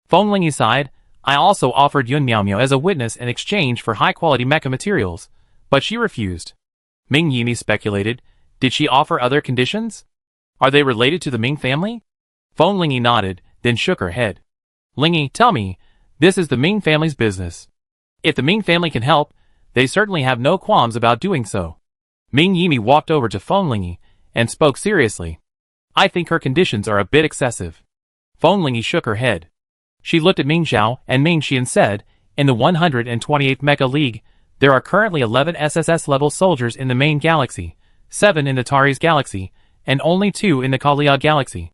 Feng Lingyi sighed, I also offered Yun Miaomio as a witness in exchange for high-quality mecha materials, but she refused. Ming Yini speculated, did she offer other conditions? Are they related to the Ming family? Feng Lingyi nodded, then shook her head. Lingyi, tell me, this is the Ming family's business. If the Ming family can help, they certainly have no qualms about doing so. Ming Yimi walked over to Feng Lingyi and spoke seriously. I think her conditions are a bit excessive. Feng Lingyi shook her head. She looked at Ming Zhao and Ming Shi and said, in the 128th Mecha League, there are currently 11 SSS-level soldiers in the main galaxy, 7 in the Tari's Galaxy, and only 2 in the Kalia Galaxy.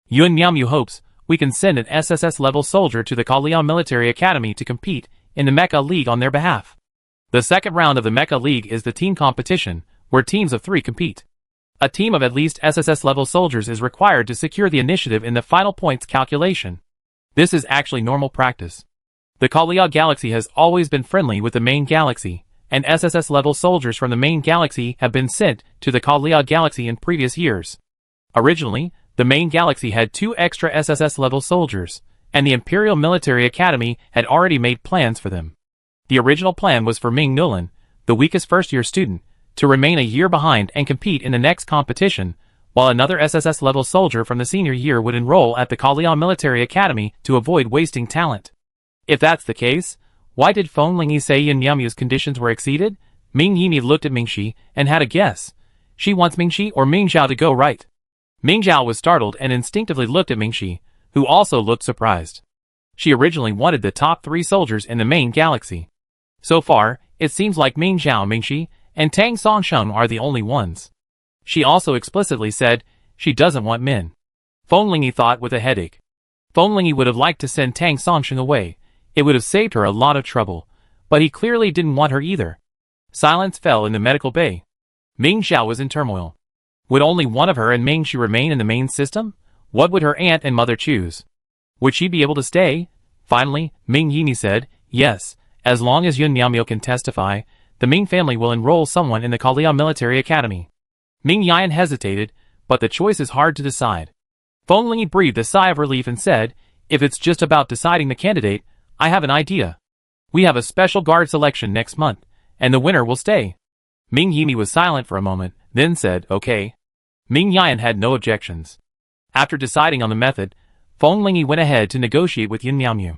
Yun Miaomyu hopes we can send an SSS-level soldier to the Kalia Military Academy to compete in the Mecha League on their behalf. The second round of the Mecha League is the team competition, where teams of 3 compete. A team of at least SSS-level soldiers is required to secure the initiative in the final points calculation. This is actually normal practice. The Kalia galaxy has always been friendly with the main galaxy, and SSS-level soldiers from the main galaxy have been sent to the Kalia galaxy in previous years. Originally, the main galaxy had 2 extra SSS-level soldiers, and the Imperial Military Academy had already made plans for them. The original plan was for Ming Nulan, the weakest first-year student, to remain a year behind and compete in the next competition, while another SSS-level soldier from the senior year would enroll at the Kalia Military Academy to avoid wasting talent. If that's the case, why did Feng Lingyi say Yin Yamyu's conditions were exceeded? Ming Yimi looked at Mingxi and had a guess. She wants Mingxi or Ming Zhao to go right. Ming Zhao was startled and instinctively looked at Mingxi, who also looked surprised. She originally wanted the top 3 soldiers in the main galaxy. So far, it seems like Ming Zhao, Mingxi, and Tang Songsheng are the only ones. She also explicitly said she doesn't want men. Feng Lingyi thought with a headache. Feng Lingyi would have liked to send Tang Songsheng away. It would have saved her a lot of trouble, but he clearly didn't want her either. Silence fell in the medical bay. Ming Zhao was in turmoil. Would only one of her and Mingxi remain in the main system? What would her aunt and mother choose? Would she be able to stay? Finally, Ming Yimi said, yes, as long as Yun Miaomio can testify, the Ming family will enroll someone in the Kalia Military Academy. Ming Yan hesitated, but the choice is hard to decide. Feng Lingyi breathed a sigh of relief and said, if it's just about deciding the candidate, I have an idea. We have a special guard selection next month, and the winner will stay. Ming Yimi was silent for a moment, then said, okay. Ming Yan had no objections. After deciding on the method, Feng Lingyi went ahead to negotiate with Yin Miaomyu.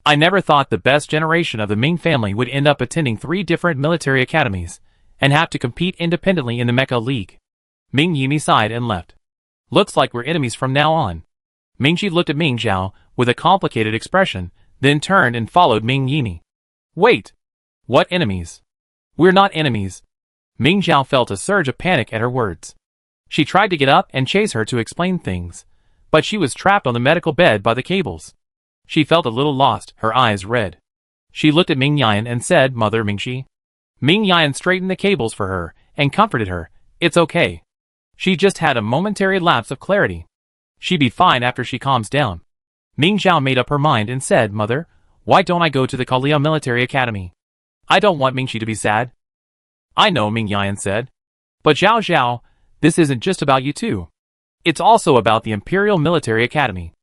I never thought the best generation of the Ming family would end up attending 3 different military academies, and have to compete independently in the Mecha League. Ming Yimi sighed and left. Looks like we're enemies from now on. Mingxi looked at Ming Zhao with a complicated expression, then turned and followed Ming Yimi. Wait! What enemies? We're not enemies. Ming Zhao felt a surge of panic at her words. She tried to get up and chase her to explain things, but she was trapped on the medical bed by the cables. She felt a little lost, her eyes red. She looked at Ming Yan and said, Mother Mingxi. Ming Yan straightened the cables for her and comforted her. It's okay. She just had a momentary lapse of clarity. She'd be fine after she calms down. Ming Zhao made up her mind and said, Mother, why don't I go to the Kalia Military Academy? I don't want Mingxi to be sad. I know, Ming Yan said. But Zhao Zhao, this isn't just about you two. It's also about the Imperial Military Academy.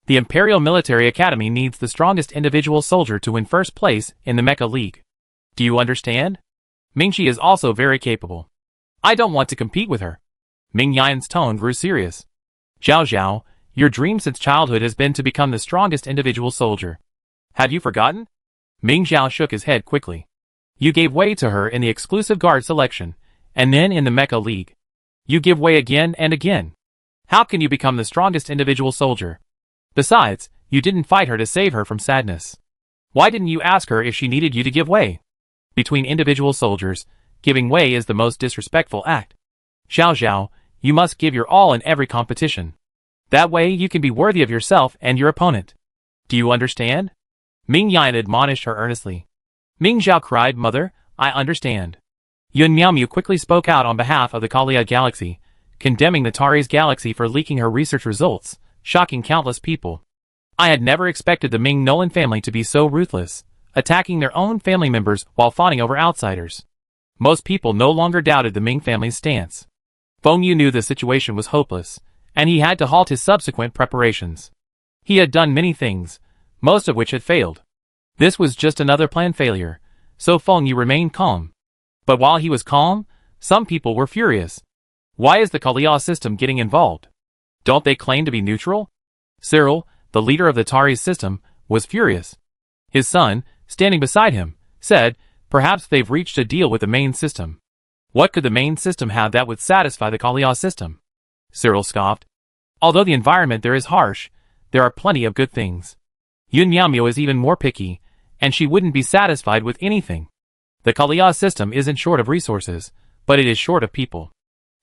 The Imperial Military Academy needs the strongest individual soldier to win first place in the Mecha League. Do you understand? Mingxi is also very capable. I don't want to compete with her. Ming Yan's tone grew serious. Zhao Zhao, your dream since childhood has been to become the strongest individual soldier. Have you forgotten? Ming Zhao shook his head quickly. You gave way to her in the exclusive guard selection, and then in the Mecha League. You give way again and again. How can you become the strongest individual soldier? Besides, you didn't fight her to save her from sadness. Why didn't you ask her if she needed you to give way? Between individual soldiers, giving way is the most disrespectful act. Zhao Zhao, you must give your all in every competition. That way you can be worthy of yourself and your opponent. Do you understand? Ming Yan admonished her earnestly. Ming Zhao cried, Mother, I understand. Yun Miaomyu quickly spoke out on behalf of the Kalia Galaxy, condemning the Taris Galaxy for leaking her research results, shocking countless people. I had never expected the Ming Nolan family to be so ruthless, attacking their own family members while fawning over outsiders. Most people no longer doubted the Ming family's stance. Feng Yu knew the situation was hopeless, and he had to halt his subsequent preparations. He had done many things, most of which had failed. This was just another planned failure, so Feng Yu remained calm. But while he was calm, some people were furious. Why is the Kalia system getting involved? Don't they claim to be neutral? Cyril, the leader of the Taris system, was furious. His son, standing beside him, said, perhaps they've reached a deal with the main system. What could the main system have that would satisfy the Kalia system? Cyril scoffed. Although the environment there is harsh, there are plenty of good things. Yun Miaomyu is even more picky, and she wouldn't be satisfied with anything. The Kalia system isn't short of resources, but it is short of people.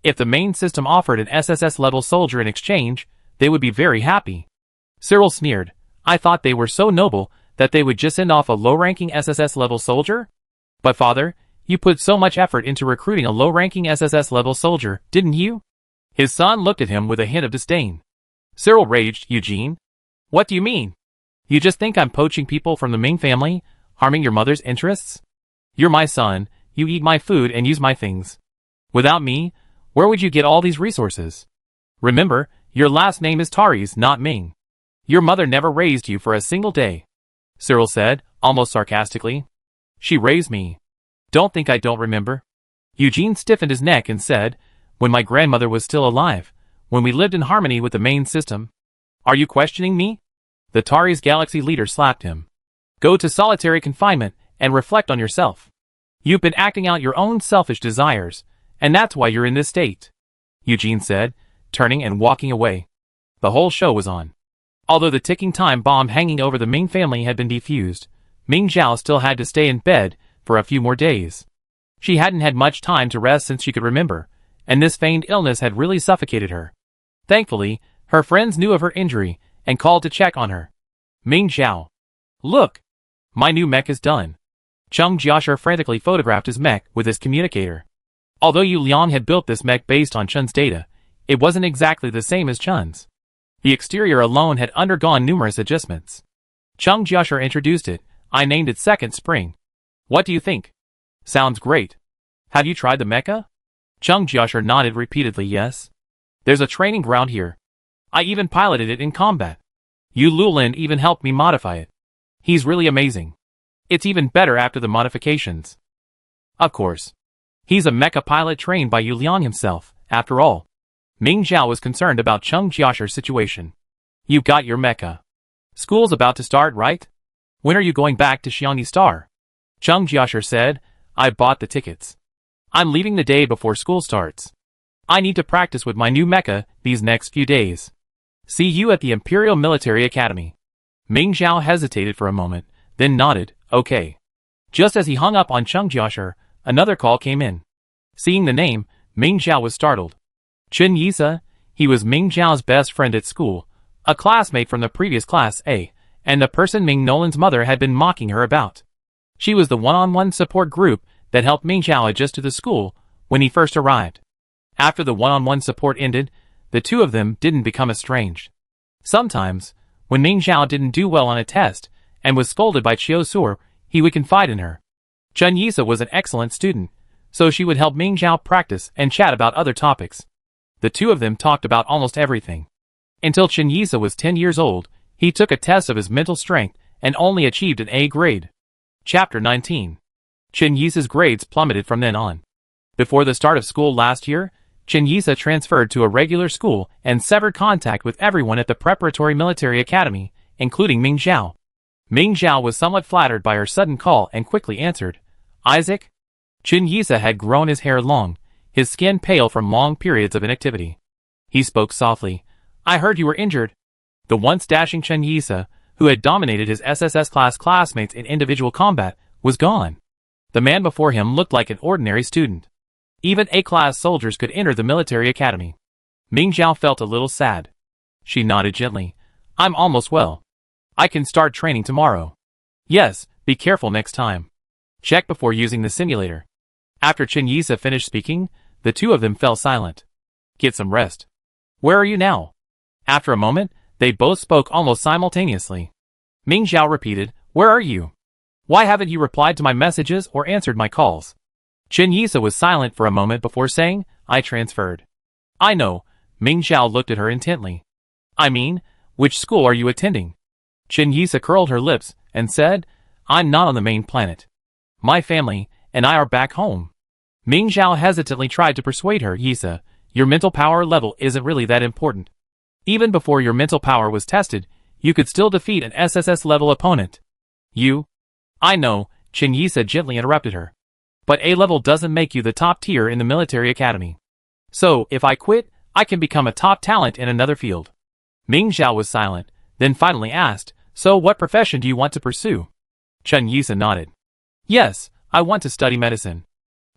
If the main system offered an SSS-level soldier in exchange, they would be very happy. Cyril sneered. I thought they were so noble that they would just send off a low-ranking SSS-level soldier? But father, you put so much effort into recruiting a low-ranking SSS-level soldier, didn't you? His son looked at him with a hint of disdain. Cyril raged. Eugene? What do you mean? You just think I'm poaching people from the Ming family, harming your mother's interests? You're my son, you eat my food and use my things. Without me, where would you get all these resources? Remember, your last name is Taris, not Ming. Your mother never raised you for a single day. Cyril said, almost sarcastically. She raised me. Don't think I don't remember. Eugene stiffened his neck and said, when my grandmother was still alive, when we lived in harmony with the main system. Are you questioning me? The Taris Galaxy leader slapped him. Go to solitary confinement and reflect on yourself. You've been acting out your own selfish desires, and that's why you're in this state, Eugene said, turning and walking away. The whole show was on. Although the ticking time bomb hanging over the Ming family had been defused, Ming Zhao still had to stay in bed for a few more days. She hadn't had much time to rest since she could remember, and this feigned illness had really suffocated her. Thankfully, her friends knew of her injury and called to check on her. Ming Zhao. Look! My new mech is done. Cheng Jiashi frantically photographed his mech with his communicator. Although Yu Liang had built this mech based on Chun's data, it wasn't exactly the same as Chun's. The exterior alone had undergone numerous adjustments. Cheng Jiashi introduced it. I named it Second Spring. What do you think? Sounds great. Have you tried the mecha? Cheng Jiashi nodded repeatedly. Yes. There's a training ground here. I even piloted it in combat. Yu Lulin even helped me modify it. He's really amazing. It's even better after the modifications. Of course. He's a mecha pilot trained by Yu Liang himself, after all. Ming Zhao was concerned about Cheng Jiashi's situation. You got your mecha. School's about to start, right? When are you going back to Xiangni Star? Cheng Jiashi said, I bought the tickets. I'm leaving the day before school starts. I need to practice with my new mecha these next few days. See you at the Imperial Military Academy. Ming Zhao hesitated for a moment, then nodded, okay. Just as he hung up on Cheng Jiashi, another call came in. Seeing the name, Ming Zhao was startled. Chen Yisa, he was Ming Zhao's best friend at school, a classmate from the previous class A, and the person Ming Nolan's mother had been mocking her about. She was the one-on-one support group that helped Ming Zhao adjust to the school when he first arrived. After the one-on-one support ended, the two of them didn't become estranged. Sometimes, when Ming Zhao didn't do well on a test and was scolded by Chiu Suo, he would confide in her. Chen Yisa was an excellent student, so she would help Ming Zhao practice and chat about other topics. The two of them talked about almost everything. Until Chen Yisa was 10 years old, he took a test of his mental strength and only achieved an A grade. Chapter 19. Chen Yisa's grades plummeted from then on. Before the start of school last year, Chen Yisa transferred to a regular school and severed contact with everyone at the preparatory military academy, including Ming Zhao. Ming Zhao was somewhat flattered by her sudden call and quickly answered, Isaac? Chen Yisa had grown his hair long, his skin pale from long periods of inactivity. He spoke softly. I heard you were injured. The once dashing Chen Yisa, who had dominated his SSS class classmates in individual combat, was gone. The man before him looked like an ordinary student. Even A-class soldiers could enter the military academy. Ming Zhao felt a little sad. She nodded gently. I'm almost well. I can start training tomorrow. Yes, be careful next time. Check before using the simulator. After Chen Yisa finished speaking, the two of them fell silent. Get some rest. Where are you now? After a moment, they both spoke almost simultaneously. Ming Zhao repeated, Where are you? Why haven't you replied to my messages or answered my calls? Chen Yisa was silent for a moment before saying, I transferred. I know. Ming Zhao looked at her intently. I mean, which school are you attending? Chen Yisa curled her lips and said, I'm not on the main planet. My family and I are back home. Ming Zhao hesitantly tried to persuade her, Yisa, your mental power level isn't really that important. Even before your mental power was tested, you could still defeat an SSS level opponent. You? I know, Chen Yisa gently interrupted her. But A level doesn't make you the top tier in the military academy. So, if I quit, I can become a top talent in another field. Ming Zhao was silent, then finally asked, So what profession do you want to pursue? Chen Yisa nodded. Yes, I want to study medicine.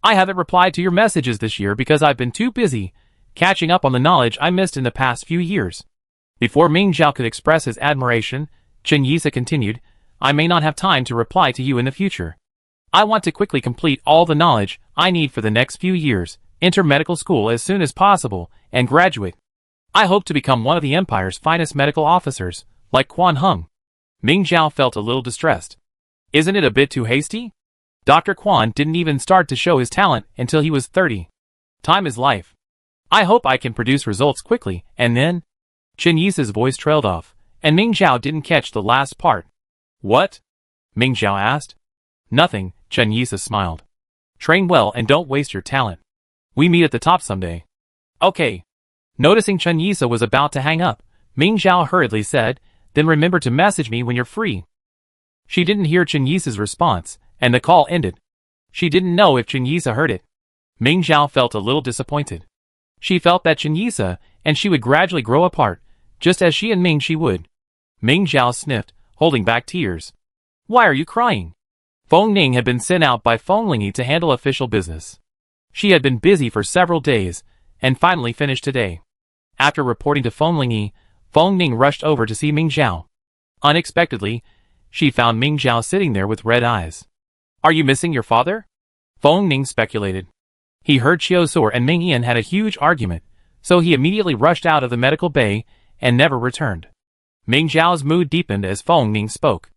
I haven't replied to your messages this year because I've been too busy catching up on the knowledge I missed in the past few years. Before Ming Zhao could express his admiration, Chen Yisa continued, I may not have time to reply to you in the future. I want to quickly complete all the knowledge I need for the next few years, enter medical school as soon as possible, and graduate. I hope to become one of the Empire's finest medical officers, like Quan Hung. Ming Zhao felt a little distressed. Isn't it a bit too hasty? Dr. Quan didn't even start to show his talent until he was 30. Time is life. I hope I can produce results quickly, and then... Chen Yi's voice trailed off, and Ming Zhao didn't catch the last part. What? Ming Zhao asked. Nothing, Chen Yi smiled. Train well and don't waste your talent. We meet at the top someday. Okay. Noticing Chen Yi was about to hang up, Ming Zhao hurriedly said, then remember to message me when you're free. She didn't hear Chen Yi's response, and the call ended. She didn't know if Chen Yi heard it. Ming Zhao felt a little disappointed. She felt that Chen Yi and she would gradually grow apart, just as she and Ming Shi would. Ming Zhao sniffed, holding back tears. Why are you crying? Feng Ning had been sent out by Feng Lingyi to handle official business. She had been busy for several days, and finally finished today. After reporting to Feng Lingyi, Feng Ning rushed over to see Ming Zhao. Unexpectedly, she found Ming Zhao sitting there with red eyes. Are you missing your father? Feng Ning speculated. He heard Qiu Suo and Ming Yan had a huge argument, so he immediately rushed out of the medical bay and never returned. Ming Zhao's mood deepened as Feng Ning spoke.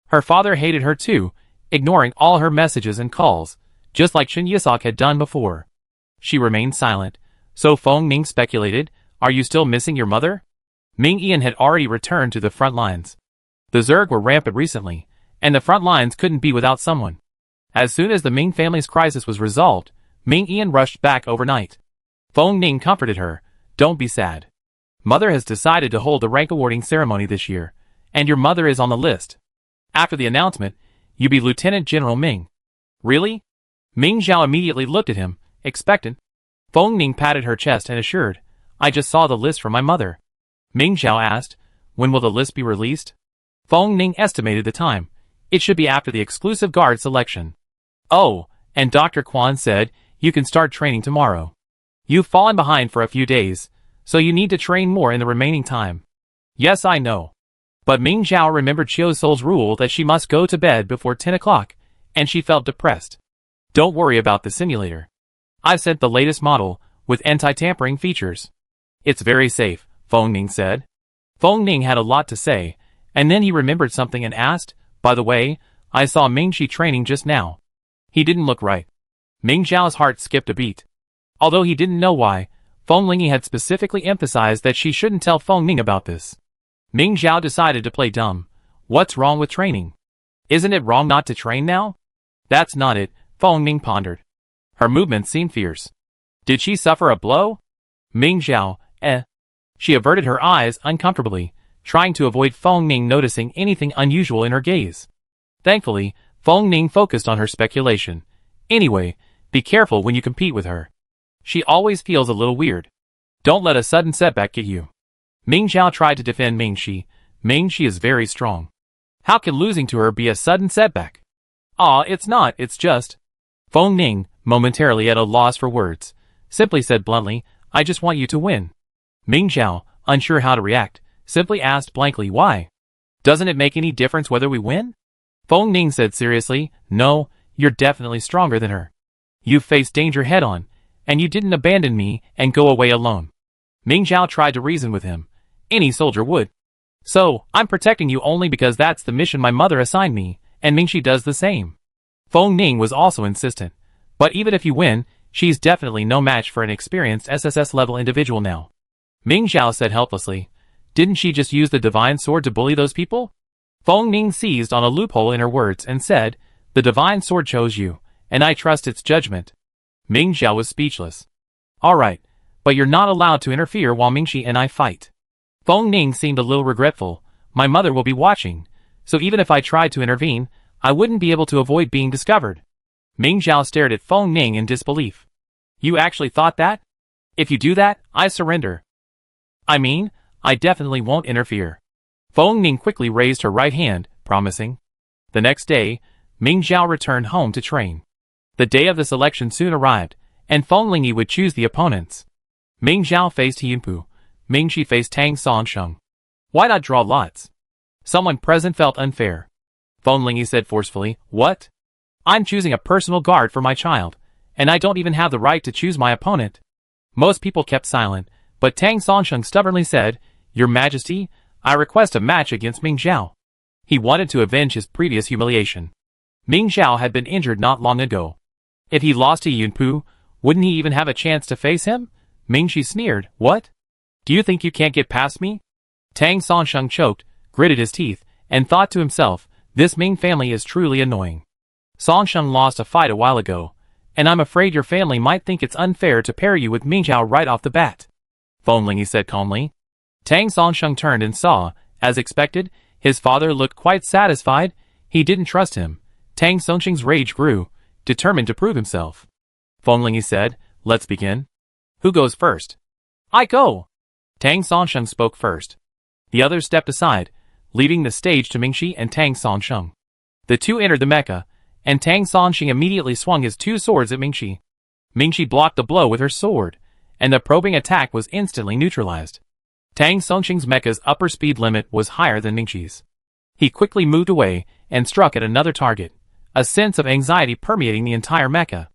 Her father hated her too, ignoring all her messages and calls, just like Chen Yisok had done before. She remained silent, so Feng Ning speculated, are you still missing your mother? Ming Yan had already returned to the front lines. The Zerg were rampant recently, and the front lines couldn't be without someone. As soon as the Ming family's crisis was resolved, Ming Yan rushed back overnight. Feng Ning comforted her, don't be sad. Mother has decided to hold the rank awarding ceremony this year, and your mother is on the list. After the announcement, you'll be Lieutenant General Ming. Really? Ming Zhao immediately looked at him, expectant. Feng Ning patted her chest and assured, I just saw the list from my mother. Ming Zhao asked, when will the list be released? Feng Ning estimated the time. It should be after the exclusive guard selection. Oh, and Dr. Quan said, you can start training tomorrow. You've fallen behind for a few days, so you need to train more in the remaining time. Yes, I know. But Ming Zhao remembered Qiu Suo's rule that she must go to bed before 10 o'clock, and she felt depressed. Don't worry about the simulator. I've sent the latest model, with anti-tampering features. It's very safe, Feng Ning said. Feng Ning had a lot to say, and then he remembered something and asked, by the way, I saw Ming Shi training just now. He didn't look right. Ming Zhao's heart skipped a beat. Although he didn't know why, Feng Lingyi had specifically emphasized that she shouldn't tell Feng Ning about this. Ming Zhao decided to play dumb. What's wrong with training? Isn't it wrong not to train now? That's not it, Feng Ning pondered. Her movements seemed fierce. Did she suffer a blow? Ming Zhao, She averted her eyes uncomfortably, trying to avoid Feng Ning noticing anything unusual in her gaze. Thankfully, Feng Ning focused on her speculation. Anyway, be careful when you compete with her. She always feels a little weird. Don't let a sudden setback get you. Ming Zhao tried to defend Ming Shi. Ming Shi is very strong. How can losing to her be a sudden setback? It's not, it's just... Feng Ning, momentarily at a loss for words, simply said bluntly, I just want you to win. Ming Zhao, unsure how to react, simply asked blankly why. Doesn't it make any difference whether we win? Feng Ning said seriously, no, you're definitely stronger than her. You've faced danger head-on, and you didn't abandon me and go away alone. Ming Zhao tried to reason with him. Any soldier would. So, I'm protecting you only because that's the mission my mother assigned me, and Ming Shi does the same. Feng Ning was also insistent. But even if you win, she's definitely no match for an experienced SSS-level individual now. Ming Zhao said helplessly, didn't she just use the divine sword to bully those people? Feng Ning seized on a loophole in her words and said, the divine sword chose you, and I trust its judgment. Ming Zhao was speechless. Alright, but you're not allowed to interfere while Ming Shi and I fight. Feng Ning seemed a little regretful. My mother will be watching, so even if I tried to intervene, I wouldn't be able to avoid being discovered. Ming Zhao stared at Feng Ning in disbelief. You actually thought that? If you do that, I surrender. I mean, I definitely won't interfere. Feng Ning quickly raised her right hand, promising. The next day, Ming Zhao returned home to train. The day of the selection soon arrived, and Feng Lingyi would choose the opponents. Ming Zhao faced Yinpu. Ming Shi faced Tang Songsheng. Why not draw lots? Someone present felt unfair. Feng Lingyi said forcefully, what? I'm choosing a personal guard for my child, and I don't even have the right to choose my opponent. Most people kept silent, but Tang Songsheng stubbornly said, Your Majesty, I request a match against Ming Zhao. He wanted to avenge his previous humiliation. Ming Zhao had been injured not long ago. If he lost to Yunpu, wouldn't he even have a chance to face him? Ming Shi sneered, What? Do you think you can't get past me? Tang Songsheng choked, gritted his teeth, and thought to himself, This Ming family is truly annoying. Songsheng lost a fight a while ago, and I'm afraid your family might think it's unfair to pair you with Ming Zhao right off the bat. Fengling, he said calmly. Tang Songsheng turned and saw, as expected, his father looked quite satisfied. He didn't trust him. Tang Songsheng's rage grew, determined to prove himself. Fengling, he said, Let's begin. Who goes first? I go. Tang Songsheng spoke first. The others stepped aside, leaving the stage to Mingxi and Tang Songsheng. The two entered the mecha, and Tang Songsheng immediately swung his two swords at Mingxi. Mingxi blocked the blow with her sword, and the probing attack was instantly neutralized. Tang Songsheng's mecha's upper speed limit was higher than Mingxi's. He quickly moved away and struck at another target, a sense of anxiety permeating the entire mecha.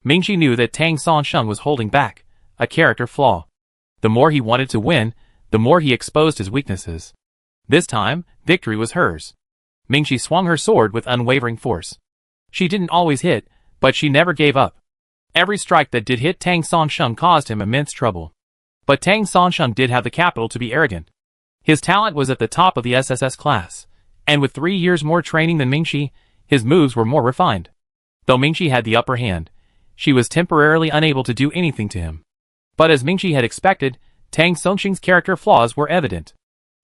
Mingxi knew that Tang Songsheng was holding back, a character flaw. The more he wanted to win, the more he exposed his weaknesses. This time, victory was hers. Mingxi swung her sword with unwavering force. She didn't always hit, but she never gave up. Every strike that did hit Tang Songsheng caused him immense trouble. But Tang Songsheng did have the capital to be arrogant. His talent was at the top of the SSS class, and with 3 years more training than Mingxi, his moves were more refined. Though Mingxi had the upper hand, she was temporarily unable to do anything to him. But as Mingxi had expected, Tang Songsheng's character flaws were evident.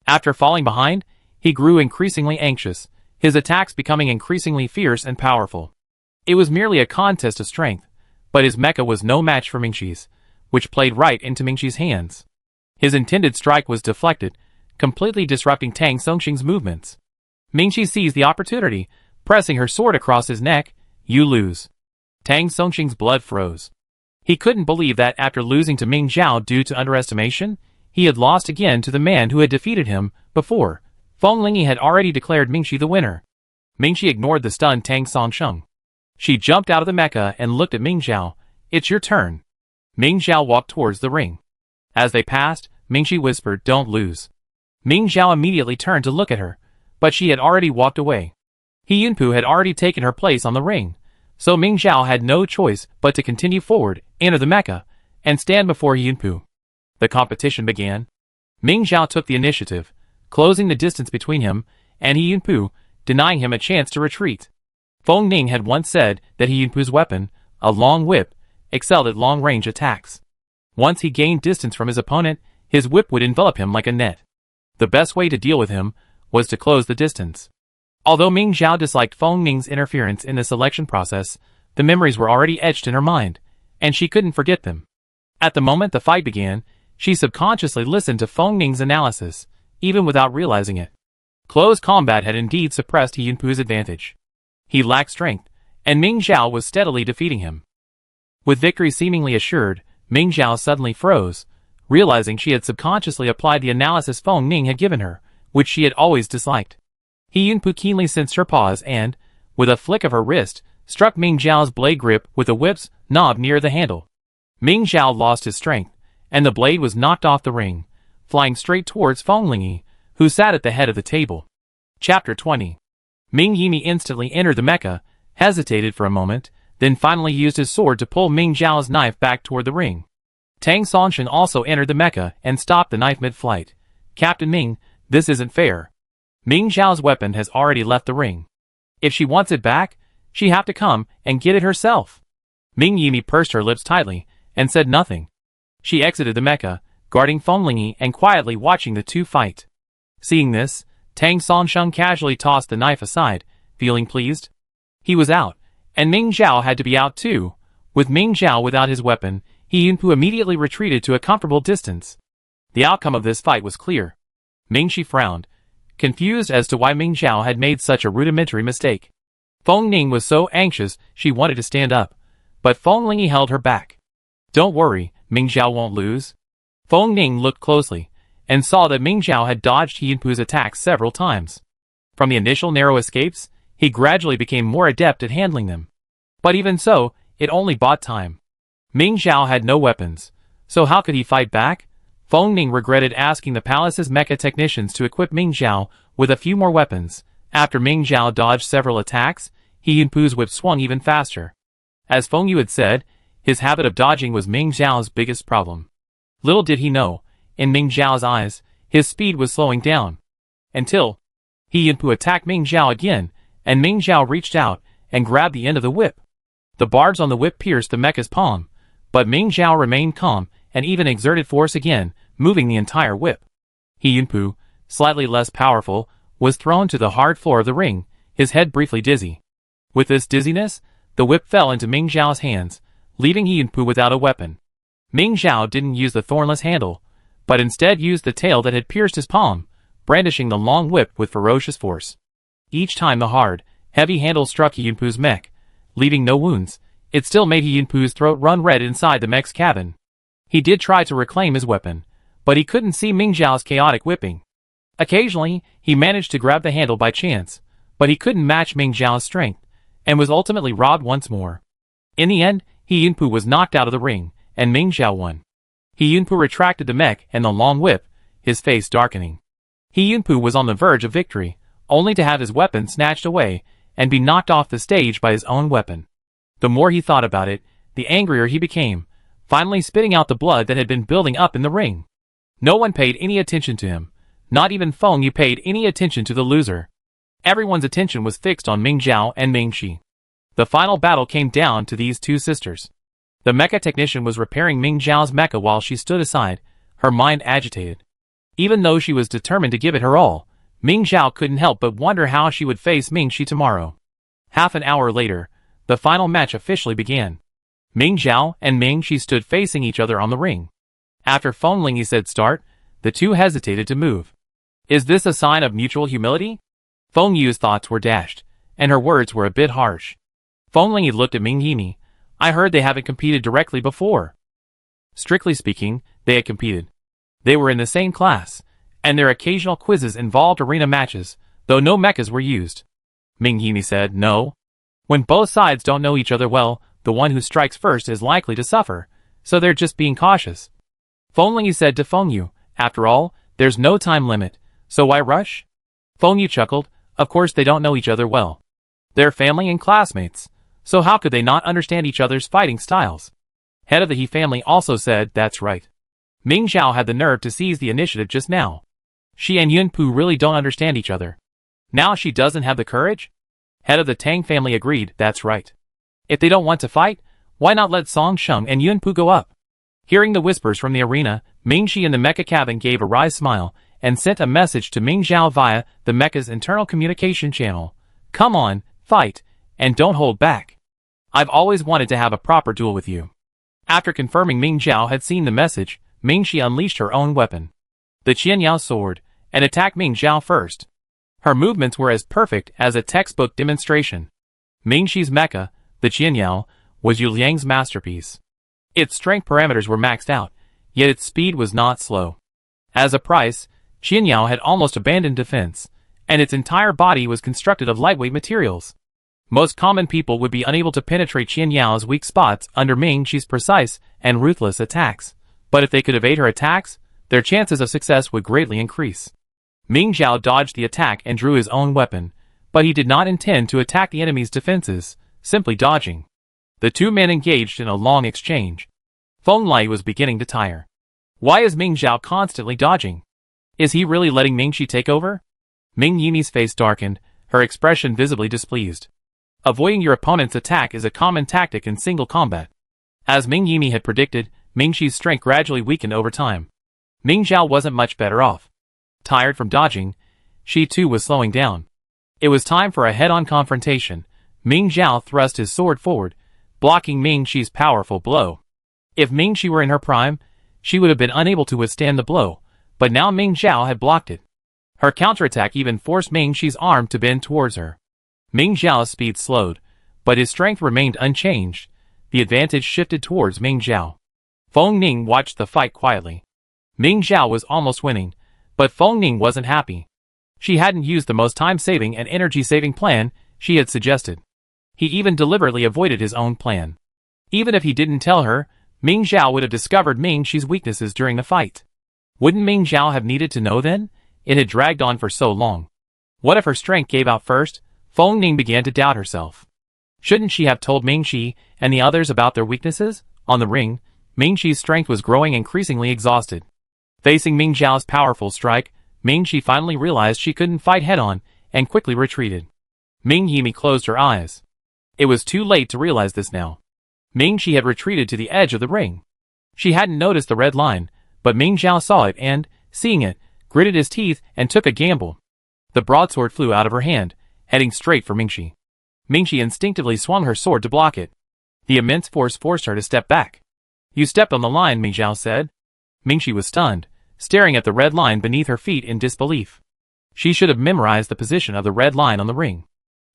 After falling behind, he grew increasingly anxious, his attacks becoming increasingly fierce and powerful. It was merely a contest of strength, but his mecha was no match for Mingxi's, which played right into Mingxi's hands. His intended strike was deflected, completely disrupting Tang Songsheng's movements. Mingxi seized the opportunity, pressing her sword across his neck. You lose. Tang Songsheng's blood froze. He couldn't believe that after losing to Ming Zhao due to underestimation, he had lost again to the man who had defeated him before. Fengling had already declared Mingxi the winner. Mingxi ignored the stunned Tang Songsheng. She jumped out of the mecha and looked at Ming Zhao. It's your turn. Ming Zhao walked towards the ring. As they passed, Mingxi whispered, Don't lose. Ming Zhao immediately turned to look at her, but she had already walked away. He Yunpu had already taken her place on the ring, so Ming Zhao had no choice but to continue forward, enter the mecha, and stand before Yunpu. The competition began. Ming Zhao took the initiative, closing the distance between him and He Yunpu, denying him a chance to retreat. Feng Ning had once said that He Yunpu's weapon, a long whip, excelled at long-range attacks. Once he gained distance from his opponent, his whip would envelop him like a net. The best way to deal with him was to close the distance. Although Ming Zhao disliked Feng Ning's interference in the selection process, the memories were already etched in her mind, and she couldn't forget them. At the moment the fight began, she subconsciously listened to Feng Ning's analysis, even without realizing it. Close combat had indeed suppressed He Yunpu's advantage. He lacked strength, and Ming Zhao was steadily defeating him. With victory seemingly assured, Ming Zhao suddenly froze, realizing she had subconsciously applied the analysis Feng Ning had given her, which she had always disliked. He Yunpu keenly sensed her pause and, with a flick of her wrist, struck Ming Zhao's blade grip with the whip's knob near the handle. Ming Zhao lost his strength, and the blade was knocked off the ring, flying straight towards Feng Ling, who sat at the head of the table. Chapter 20. Ming Yimi instantly entered the mecha, hesitated for a moment, then finally used his sword to pull Ming Zhao's knife back toward the ring. Tang Songsheng also entered the mecha and stopped the knife mid-flight. Captain Ming, this isn't fair. Ming Zhao's weapon has already left the ring. If she wants it back, she'll have to come and get it herself. Ming Yimi pursed her lips tightly and said nothing. She exited the mecha, guarding Feng Ling and quietly watching the two fight. Seeing this, Tang Songsheng casually tossed the knife aside, feeling pleased. He was out, and Ming Zhao had to be out too. With Ming Zhao without his weapon, He Yunpu immediately retreated to a comfortable distance. The outcome of this fight was clear. Ming Shi frowned, confused as to why Ming Zhao had made such a rudimentary mistake. Feng Ning was so anxious she wanted to stand up, but Feng Ling held her back. Don't worry, Ming Zhao won't lose. Feng Ning looked closely, and saw that Ming Zhao had dodged He Yunpu's attacks several times. From the initial narrow escapes, he gradually became more adept at handling them. But even so, it only bought time. Ming Zhao had no weapons, so how could he fight back? Feng Ning regretted asking the palace's mecha technicians to equip Ming Zhao with a few more weapons. After Ming Zhao dodged several attacks, He Yunpu's whip swung even faster. As Feng Yu had said, his habit of dodging was Ming Zhao's biggest problem. Little did he know, in Ming Zhao's eyes, his speed was slowing down. Until He Yunpu attacked Ming Zhao again, and Ming Zhao reached out and grabbed the end of the whip. The barbs on the whip pierced the mecha's palm, but Ming Zhao remained calm and even exerted force again, moving the entire whip. He Yunpu, slightly less powerful, was thrown to the hard floor of the ring, his head briefly dizzy. With this dizziness, the whip fell into Ming Zhao's hands, leaving He Yunpu without a weapon. Ming Zhao didn't use the thornless handle, but instead used the tail that had pierced his palm, brandishing the long whip with ferocious force. Each time the hard, heavy handle struck He Yunpu's mech, leaving no wounds, it still made He Yunpu's throat run red inside the mech's cabin. He did try to reclaim his weapon, but he couldn't see Ming Zhao's chaotic whipping. Occasionally, he managed to grab the handle by chance, but he couldn't match Ming Zhao's strength, and was ultimately robbed once more. In the end, He Yunpu was knocked out of the ring, and Ming Zhao won. He Yunpu retracted the mech and the long whip, his face darkening. He Yunpu was on the verge of victory, only to have his weapon snatched away, and be knocked off the stage by his own weapon. The more he thought about it, the angrier he became, finally spitting out the blood that had been building up in the ring. No one paid any attention to him, not even Feng Yu paid any attention to the loser. Everyone's attention was fixed on Ming Zhao and Ming Shi. The final battle came down to these two sisters. The mecha technician was repairing Ming Zhao's mecha while she stood aside, her mind agitated. Even though she was determined to give it her all, Ming Zhao couldn't help but wonder how she would face Ming Shi tomorrow. Half an hour later, the final match officially began. Ming Zhao and Ming Shi stood facing each other on the ring. After Feng Ling said start, the two hesitated to move. Is this a sign of mutual humility? Feng Yu's thoughts were dashed, and her words were a bit harsh. Feng Ling looked at Ming Yimi. I heard they haven't competed directly before. Strictly speaking, they had competed. They were in the same class, and their occasional quizzes involved arena matches, though no mechas were used. Ming Yimi said, no. When both sides don't know each other well, the one who strikes first is likely to suffer, so they're just being cautious. Feng Ling said to Feng Yu, after all, there's no time limit, so why rush? Feng Yu chuckled, of course they don't know each other well. They're family and classmates, so how could they not understand each other's fighting styles? Head of the He family also said, that's right. Ming Zhao had the nerve to seize the initiative just now. She and Yunpu really don't understand each other. Now she doesn't have the courage? Head of the Tang family agreed, that's right. If they don't want to fight, why not let Song Sheng and Yunpu go up? Hearing the whispers from the arena, Ming Shi in the mecha cabin gave a wry smile, and sent a message to Ming Zhao via the mecha's internal communication channel. Come on, fight, and don't hold back. I've always wanted to have a proper duel with you. After confirming Ming Zhao had seen the message, Ming Shi unleashed her own weapon, the Qianyao sword, and attacked Ming Zhao first. Her movements were as perfect as a textbook demonstration. Ming Shi's mecha, the Qianyao, was Yu Liang's masterpiece. Its strength parameters were maxed out, yet its speed was not slow. As a price, Qianyao had almost abandoned defense, and its entire body was constructed of lightweight materials. Most common people would be unable to penetrate Qianyao's weak spots under Ming Shi's precise and ruthless attacks, but if they could evade her attacks, their chances of success would greatly increase. Ming Zhao dodged the attack and drew his own weapon, but he did not intend to attack the enemy's defenses, simply dodging. The two men engaged in a long exchange. Feng Lai was beginning to tire. Why is Ming Zhao constantly dodging? Is he really letting Ming Shi take over? Ming Yimi's face darkened, her expression visibly displeased. Avoiding your opponent's attack is a common tactic in single combat. As Ming Yimi had predicted, Ming Shi's strength gradually weakened over time. Ming Zhao wasn't much better off. Tired from dodging, she too was slowing down. It was time for a head-on confrontation. Ming Zhao thrust his sword forward, blocking Ming Shi's powerful blow. If Ming Shi were in her prime, she would have been unable to withstand the blow, but now Ming Zhao had blocked it. Her counterattack even forced Ming Shi's arm to bend towards her. Ming Zhao's speed slowed, but his strength remained unchanged. The advantage shifted towards Ming Zhao. Feng Ning watched the fight quietly. Ming Zhao was almost winning, but Feng Ning wasn't happy. She hadn't used the most time-saving and energy-saving plan she had suggested. He even deliberately avoided his own plan. Even if he didn't tell her, Ming Zhao would have discovered Ming Shi's weaknesses during the fight. Wouldn't Ming Zhao have needed to know then? It had dragged on for so long. What if her strength gave out first? Feng Ning began to doubt herself. Shouldn't she have told Ming Shi and the others about their weaknesses? On the ring, Ming Shi's strength was growing increasingly exhausted. Facing Ming Zhao's powerful strike, Ming Shi finally realized she couldn't fight head-on and quickly retreated. Ming Yimi closed her eyes. It was too late to realize this now. Ming Shi had retreated to the edge of the ring. She hadn't noticed the red line, but Ming Zhao saw it and, seeing it, gritted his teeth and took a gamble. The broadsword flew out of her hand, heading straight for Ming Shi. Ming Shi instinctively swung her sword to block it. The immense force forced her to step back. "You stepped on the line," Ming Zhao said. Ming Shi was stunned, staring at the red line beneath her feet in disbelief. She should have memorized the position of the red line on the ring.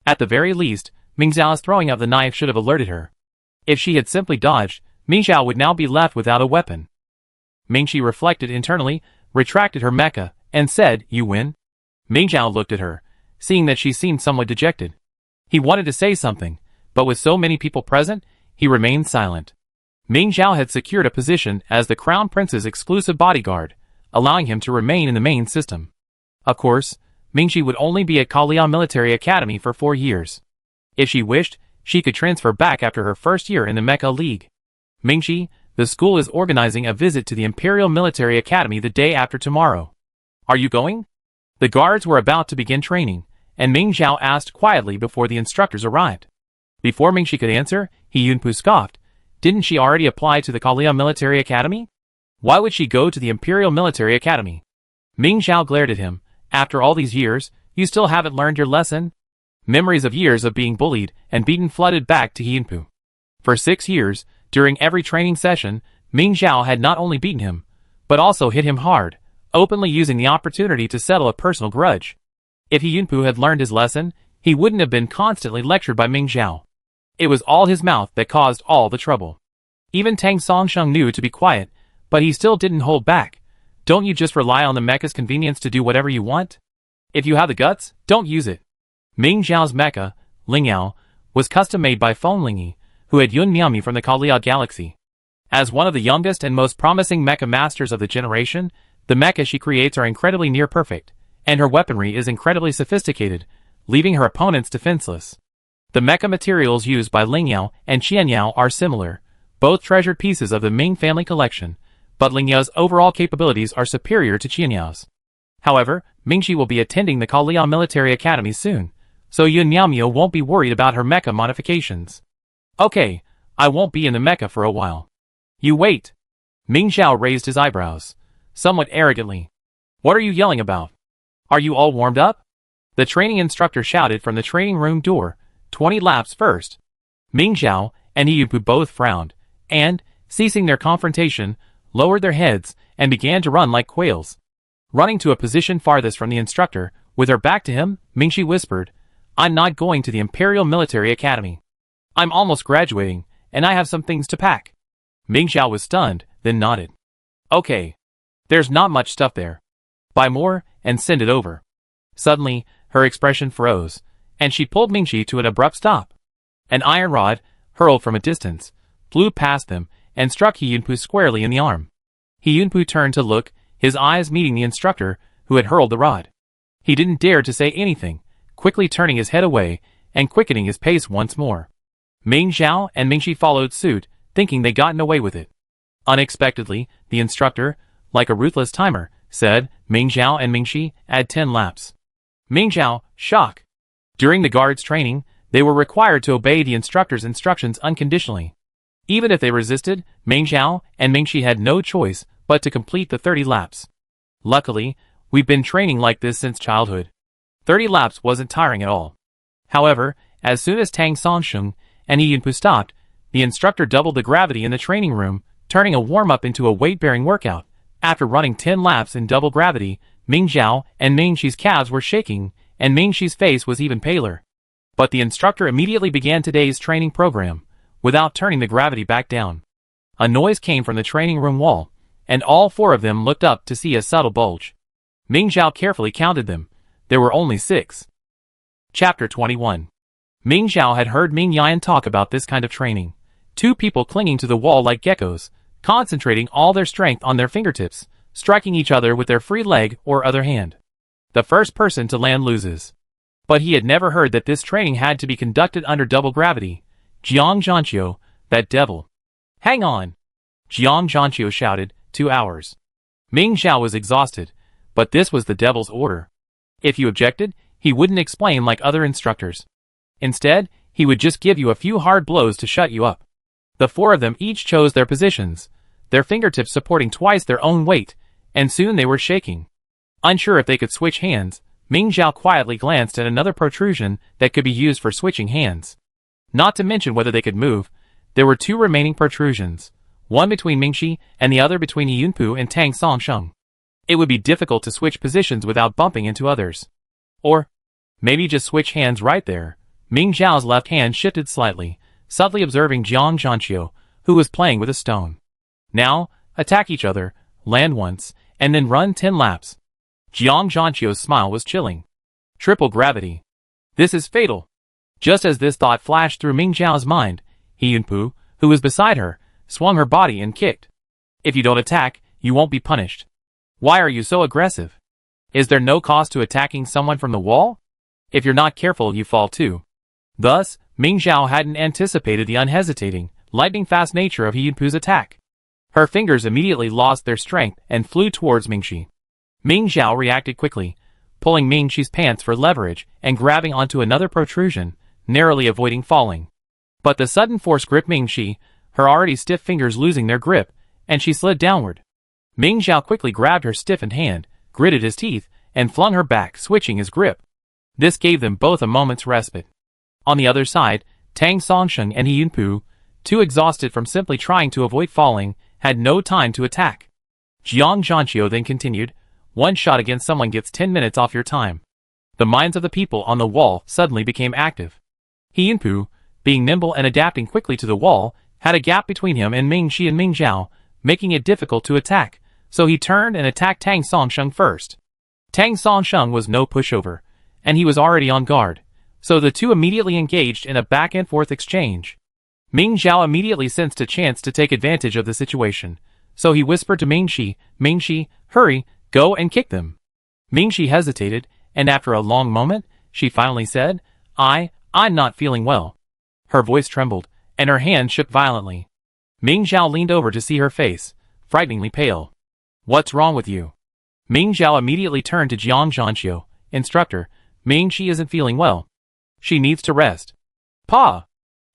At the very least, Ming Zhao's throwing of the knife should have alerted her. If she had simply dodged, Ming Zhao would now be left without a weapon. Ming Shi reflected internally, retracted her mecha, and said, "You win?" Ming Zhao looked at her, seeing that she seemed somewhat dejected. He wanted to say something, but with so many people present, he remained silent. Ming Zhao had secured a position as the Crown Prince's exclusive bodyguard, allowing him to remain in the main system. Of course, Ming Shi would only be at Kalia Military Academy for 4 years. If she wished, she could transfer back after her first year in the Mecha League. Ming Shi, the school is organizing a visit to the Imperial Military Academy the day after tomorrow. Are you going? The guards were about to begin training, and Ming Zhao asked quietly before the instructors arrived. Before Ming Shi could answer, He Yunpu scoffed. Didn't she already apply to the Kalia Military Academy? Why would she go to the Imperial Military Academy? Ming Zhao glared at him. After all these years, you still haven't learned your lesson? Memories of years of being bullied and beaten flooded back to He Yunpu. For 6 years, during every training session, Ming Zhao had not only beaten him, but also hit him hard, openly using the opportunity to settle a personal grudge. If He Yunpu had learned his lesson, he wouldn't have been constantly lectured by Ming Zhao. It was all his mouth that caused all the trouble. Even Tang Songsheng knew to be quiet, but he still didn't hold back. Don't you just rely on the mecha's convenience to do whatever you want? If you have the guts, don't use it. Ming Zhao's mecha, Lingyao, was custom-made by Feng Lingyi, who had Yun Miami from the Kalia Galaxy. As one of the youngest and most promising mecha masters of the generation, the mecha she creates are incredibly near-perfect, and her weaponry is incredibly sophisticated, leaving her opponents defenseless. The mecha materials used by Lingyao and Qianyao are similar, both treasured pieces of the Ming family collection, but Lingyao's overall capabilities are superior to Qianyao's. However, Mingxi will be attending the Kalia Military Academy soon, so Yun Miaomio won't be worried about her mecha modifications. Okay, I won't be in the mecha for a while. You wait. Ming Zhao raised his eyebrows, somewhat arrogantly. What are you yelling about? Are you all warmed up? The training instructor shouted from the training room door, 20 laps first. Ming Zhao and He Yunpu both frowned, and, ceasing their confrontation, lowered their heads and began to run like quails. Running to a position farthest from the instructor, with her back to him, Mingxi whispered, I'm not going to the Imperial Military Academy. I'm almost graduating, and I have some things to pack. Ming Zhao was stunned, then nodded. Okay. There's not much stuff there. Buy more, and send it over. Suddenly, her expression froze, and she pulled Mingxi to an abrupt stop. An iron rod, hurled from a distance, flew past them, and struck He Yunpu squarely in the arm. He Yunpu turned to look, his eyes meeting the instructor, who had hurled the rod. He didn't dare to say anything, quickly turning his head away, and quickening his pace once more. Ming Zhao and Mingxi followed suit, thinking they'd gotten away with it. Unexpectedly, the instructor, like a ruthless timer, said, Ming Zhao and Mingxi, add 10 laps. Ming Zhao, shock. During the guards' training, they were required to obey the instructor's instructions unconditionally. Even if they resisted, Ming Zhao and Mingxi had no choice but to complete the 30 laps. Luckily, we've been training like this since childhood. 30 laps wasn't tiring at all. However, as soon as Tang Songsheng and He Yunpu stopped, the instructor doubled the gravity in the training room, turning a warm-up into a weight-bearing workout. After running 10 laps in double gravity, Ming Zhao and Mingxi's calves were shaking, and Mingxi's face was even paler. But the instructor immediately began today's training program, without turning the gravity back down. A noise came from the training room wall, and all 4 of them looked up to see a subtle bulge. Ming Zhao carefully counted them. There were only 6. Chapter 21. Ming Zhao had heard Ming Yan talk about this kind of training. two people clinging to the wall like geckos, concentrating all their strength on their fingertips, striking each other with their free leg or other hand. The first person to land loses. But he had never heard that this training had to be conducted under double gravity. Jiang Zhanqiu, that devil. Hang on! Jiang Zhanqiu shouted, 2 hours. Ming Zhao was exhausted, but this was the devil's order. If you objected, he wouldn't explain like other instructors. Instead, he would just give you a few hard blows to shut you up. The four of them each chose their positions, their fingertips supporting twice their own weight, and soon they were shaking. Unsure if they could switch hands, Ming Zhao quietly glanced at another protrusion that could be used for switching hands. Not to mention whether they could move, there were two remaining protrusions, one between Mingxi and the other between Yunpu and Tang Songsheng. It would be difficult to switch positions without bumping into others. Or, maybe just switch hands right there. Ming Zhao's left hand shifted slightly, subtly observing Jiang Zhanqiu, who was playing with a stone. Now, attack each other, land once, and then run 10 laps. Jiang Zhanqiu's smile was chilling. Triple gravity. This is fatal. Just as this thought flashed through Ming Zhao's mind, Yunpu, who was beside her, swung her body and kicked. If you don't attack, you won't be punished. Why are you so aggressive? Is there no cost to attacking someone from the wall? If you're not careful, you fall too. Thus, Ming Zhao hadn't anticipated the unhesitating, lightning-fast nature of Yunpu's attack. Her fingers immediately lost their strength and flew towards Mingxi. Ming Zhao reacted quickly, pulling Mingxi's pants for leverage and grabbing onto another protrusion, narrowly avoiding falling. But the sudden force gripped Mingxi, her already stiff fingers losing their grip, and she slid downward. Ming Zhao quickly grabbed her stiffened hand, gritted his teeth, and flung her back, switching his grip. This gave them both a moment's respite. On the other side, Tang Songsheng and Yunpu, too exhausted from simply trying to avoid falling, had no time to attack. Jiang Zhanqiu then continued, one shot against someone gets 10 minutes off your time. The minds of the people on the wall suddenly became active. Yunpu, being nimble and adapting quickly to the wall, had a gap between him and Mingxi and Ming Zhao, making it difficult to attack, so he turned and attacked Tang Songsheng first. Tang Songsheng was no pushover, and he was already on guard, so the two immediately engaged in a back-and-forth exchange. Ming Zhao immediately sensed a chance to take advantage of the situation, so he whispered to Mingxi, Mingxi, hurry, go and kick them. Mingxi hesitated, and after a long moment, she finally said, I'm not feeling well. Her voice trembled, and her hand shook violently. Ming Zhao leaned over to see her face, frighteningly pale. What's wrong with you? Ming Zhao immediately turned to Jiang Zhanqiu, instructor, Mingxi isn't feeling well. She needs to rest. Pa!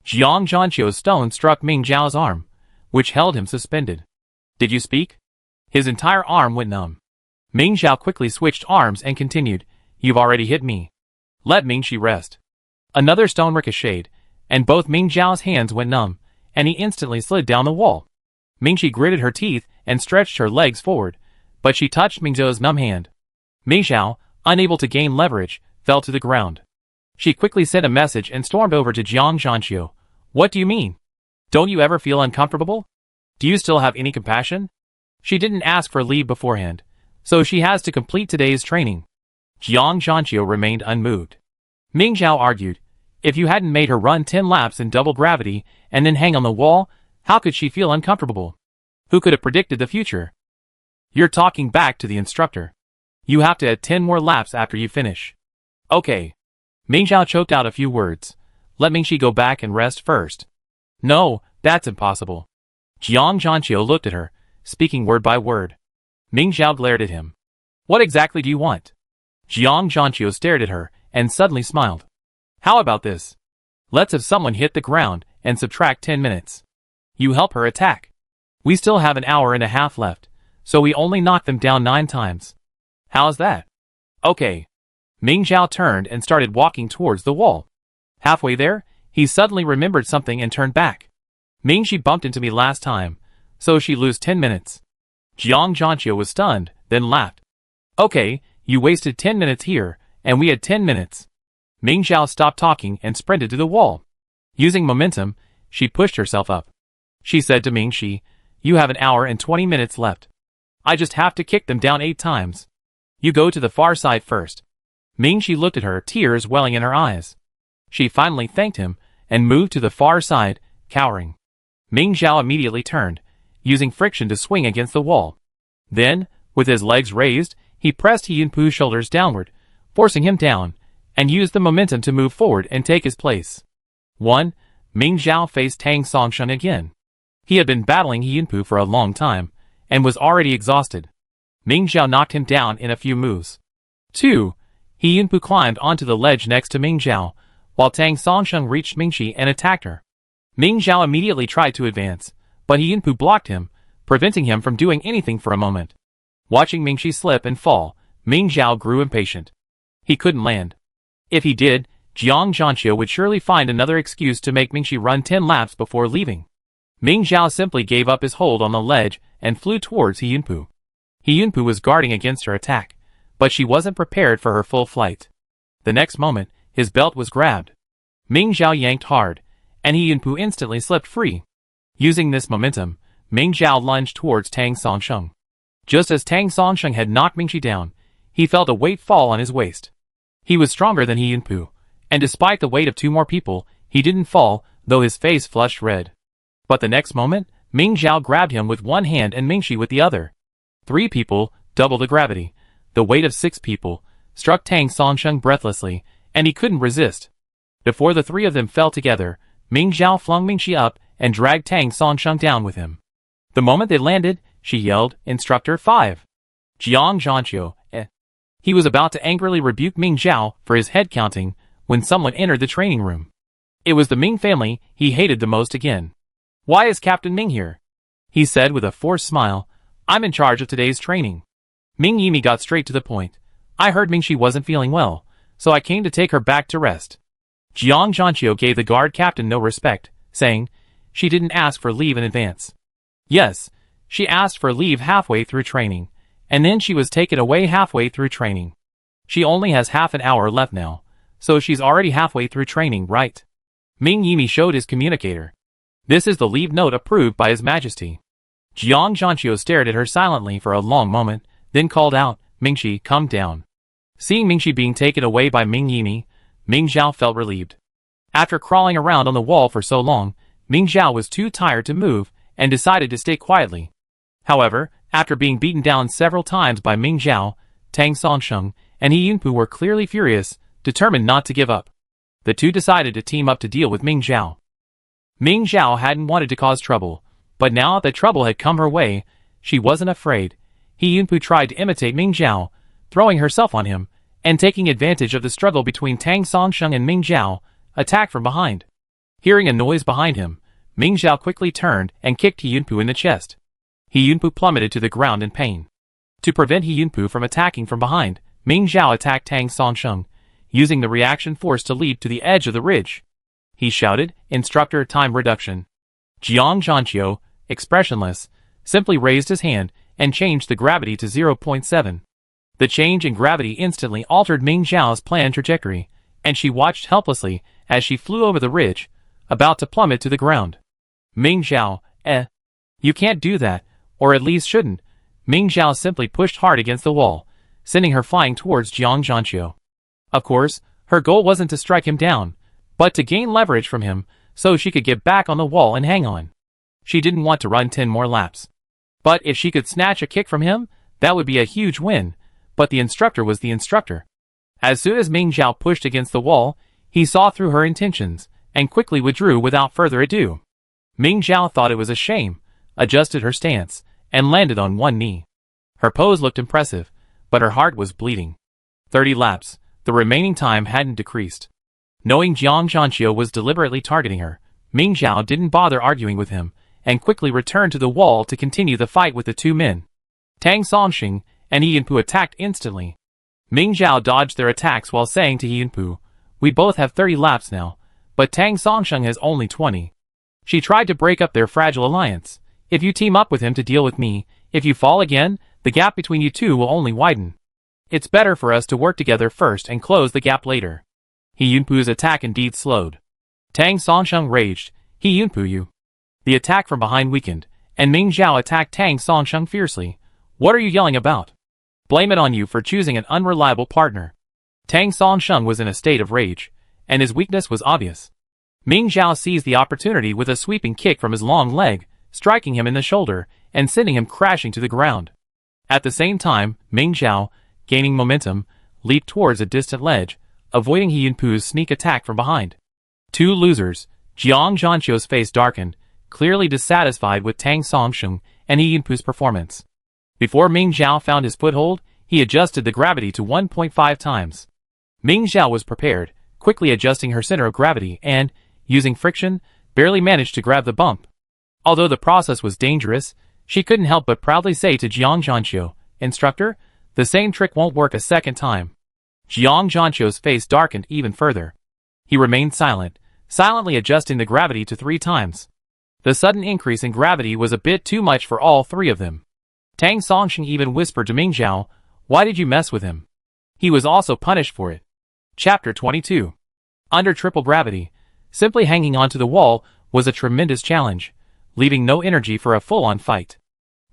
Jiang Zhanqiu's stone struck Ming Zhao's arm, which held him suspended. Did you speak? His entire arm went numb. Ming Zhao quickly switched arms and continued, you've already hit me. Let Mingxi rest. Another stone ricocheted, and both Ming Zhao's hands went numb, and he instantly slid down the wall. Mingxi gritted her teeth and stretched her legs forward, but she touched Ming Zhao's numb hand. Ming Zhao, unable to gain leverage, fell to the ground. She quickly sent a message and stormed over to Jiang Zhanqiu. What do you mean? Don't you ever feel uncomfortable? Do you still have any compassion? She didn't ask for leave beforehand, so she has to complete today's training. Jiang Zhanqiu remained unmoved. Ming Zhao argued, if you hadn't made her run 10 laps in double gravity and then hang on the wall, how could she feel uncomfortable? Who could have predicted the future? You're talking back to the instructor. You have to add 10 more laps after you finish. Okay. Ming Zhao choked out a few words. Let Mingxi go back and rest first. No, that's impossible. Jiang Zhanqiu looked at her, speaking word by word. Ming Zhao glared at him. What exactly do you want? Jiang Zhanqiu stared at her and suddenly smiled. How about this? Let's have someone hit the ground and subtract 10 minutes. You help her attack. We still have an hour and a half left, so we only knock them down 9 times. How's that? Okay. Ming Zhao turned and started walking towards the wall. Halfway there, he suddenly remembered something and turned back. Mingxi bumped into me last time, so she lose 10 minutes. Jiang Zhanqiu was stunned, then laughed. Okay, you wasted 10 minutes here, and we had 10 minutes. Ming Zhao stopped talking and sprinted to the wall. Using momentum, she pushed herself up. She said to Mingxi, you have an hour and 20 minutes left. I just have to kick them down 8 times. You go to the far side first. Mingxi looked at her, tears welling in her eyes. She finally thanked him and moved to the far side, cowering. Ming Zhao immediately turned, using friction to swing against the wall. Then, with his legs raised, he pressed He Yunpu's shoulders downward, forcing him down, and used the momentum to move forward and take his place. 1. Ming Zhao faced Tang Songsheng again. He had been battling He Yunpu for a long time, and was already exhausted. Ming Zhao knocked him down in a few moves. 2. He Yunpu climbed onto the ledge next to Ming Zhao, while Tang Songsheng reached Mingxi and attacked her. Ming Zhao immediately tried to advance, but He Yunpu blocked him, preventing him from doing anything for a moment. Watching Mingxi slip and fall, Ming Zhao grew impatient. He couldn't land. If he did, Jiang Zhanqiu would surely find another excuse to make Mingxi run 10 laps before leaving. Ming Zhao simply gave up his hold on the ledge and flew towards He Yunpu. He Yunpu was guarding against her attack, but she wasn't prepared for her full flight. The next moment, his belt was grabbed. Ming Zhao yanked hard, and He Yunpu instantly slipped free. Using this momentum, Ming Zhao lunged towards Tang Songsheng. Just as Tang Songsheng had knocked Mingxi down, he felt a weight fall on his waist. He was stronger than He Yunpu, and despite the weight of 2 more people, he didn't fall, though his face flushed red. But the next moment, Ming Zhao grabbed him with one hand and Mingxi with the other. 3 people, double the gravity, the weight of 6 people, struck Tang Songsheng breathlessly, and he couldn't resist. Before the 3 of them fell together, Ming Zhao flung Mingxi up and dragged Tang Songsheng down with him. The moment they landed, she yelled, "Instructor 5. Jiang Zhanqiu, eh." He was about to angrily rebuke Ming Zhao for his head counting when someone entered the training room. It was the Ming family he hated the most again. "Why is Captain Ming here?" he said with a forced smile. "I'm in charge of today's training." Ming Yimi got straight to the point. "I heard Mingxi wasn't feeling well, so I came to take her back to rest." Jiang Zhanqiu gave the guard captain no respect, saying, "She didn't ask for leave in advance." "Yes, she asked for leave halfway through training, and then she was taken away halfway through training. She only has half an hour left now, so she's already halfway through training, right?" Ming Yimi showed his communicator. "This is the leave note approved by His Majesty." Jiang Zhanqiu stared at her silently for a long moment, then called out, "Mingxi, come down." Seeing Mingxi being taken away by Ming Yimi, Ming Zhao felt relieved. After crawling around on the wall for so long, Ming Zhao was too tired to move and decided to stay quietly. However, after being beaten down several times by Ming Zhao, Tang Songsheng and He Yunpu were clearly furious, determined not to give up. The 2 decided to team up to deal with Ming Zhao. Ming Zhao hadn't wanted to cause trouble, but now that trouble had come her way, she wasn't afraid. He Yunpu tried to imitate Ming Zhao, throwing herself on him, and taking advantage of the struggle between Tang Songsheng and Ming Zhao, attacked from behind. Hearing a noise behind him, Ming Zhao quickly turned and kicked He Yunpu in the chest. He Yunpu plummeted to the ground in pain. To prevent He Yunpu from attacking from behind, Ming Zhao attacked Tang Songsheng, using the reaction force to leap to the edge of the ridge. He shouted, "Instructor, time reduction." Jiang Zhanqiu, expressionless, simply raised his hand and changed the gravity to 0.7. The change in gravity instantly altered Ming Zhao's planned trajectory, and she watched helplessly as she flew over the ridge, about to plummet to the ground. "Ming Zhao, you can't do that, or at least shouldn't." Ming Zhao simply pushed hard against the wall, sending her flying towards Jiang Zhanqiu. Of course, her goal wasn't to strike him down, but to gain leverage from him so she could get back on the wall and hang on. She didn't want to run 10 more laps. But if she could snatch a kick from him, that would be a huge win, but the instructor was the instructor. As soon as Ming Zhao pushed against the wall, he saw through her intentions, and quickly withdrew without further ado. Ming Zhao thought it was a shame, adjusted her stance, and landed on one knee. Her pose looked impressive, but her heart was bleeding. 30 laps, the remaining time hadn't decreased. Knowing Jiang Zhanqiu was deliberately targeting her, Ming Zhao didn't bother arguing with him, and quickly returned to the wall to continue the fight with the 2 men. Tang Songsheng and He Yunpu attacked instantly. Ming Zhao dodged their attacks while saying to He Yunpu, "We both have 30 laps now, but Tang Songsheng has only 20. She tried to break up their fragile alliance. If you team up with him to deal with me, if you fall again, the gap between you 2 will only widen. It's better for us to work together first and close the gap later." He Yunpu's attack indeed slowed. Tang Songsheng raged, "He Yunpu, you." The attack from behind weakened, and Ming Zhao attacked Tang Songsheng fiercely. "What are you yelling about? Blame it on you for choosing an unreliable partner." Tang Songsheng was in a state of rage, and his weakness was obvious. Ming Zhao seized the opportunity with a sweeping kick from his long leg, striking him in the shoulder and sending him crashing to the ground. At the same time, Ming Zhao, gaining momentum, leaped towards a distant ledge, avoiding He Yunpu's sneak attack from behind. Two losers. Jiang Zhanqiu's face darkened, clearly dissatisfied with Tang Songsheng and He Yunpu's performance. Before Ming Zhao found his foothold, he adjusted the gravity to 1.5 times. Ming Zhao was prepared, quickly adjusting her center of gravity and, using friction, barely managed to grab the bump. Although the process was dangerous, she couldn't help but proudly say to Jiang Zhanqiu, "Instructor, the same trick won't work a second time." Jiang Zhanqiu's face darkened even further. He remained silent, silently adjusting the gravity to 3 times. The sudden increase in gravity was a bit too much for all three of them. Tang Songsheng even whispered to Ming Zhao, "Why did you mess with him?" He was also punished for it. Chapter 22. Under triple gravity, simply hanging onto the wall was a tremendous challenge, leaving no energy for a full-on fight.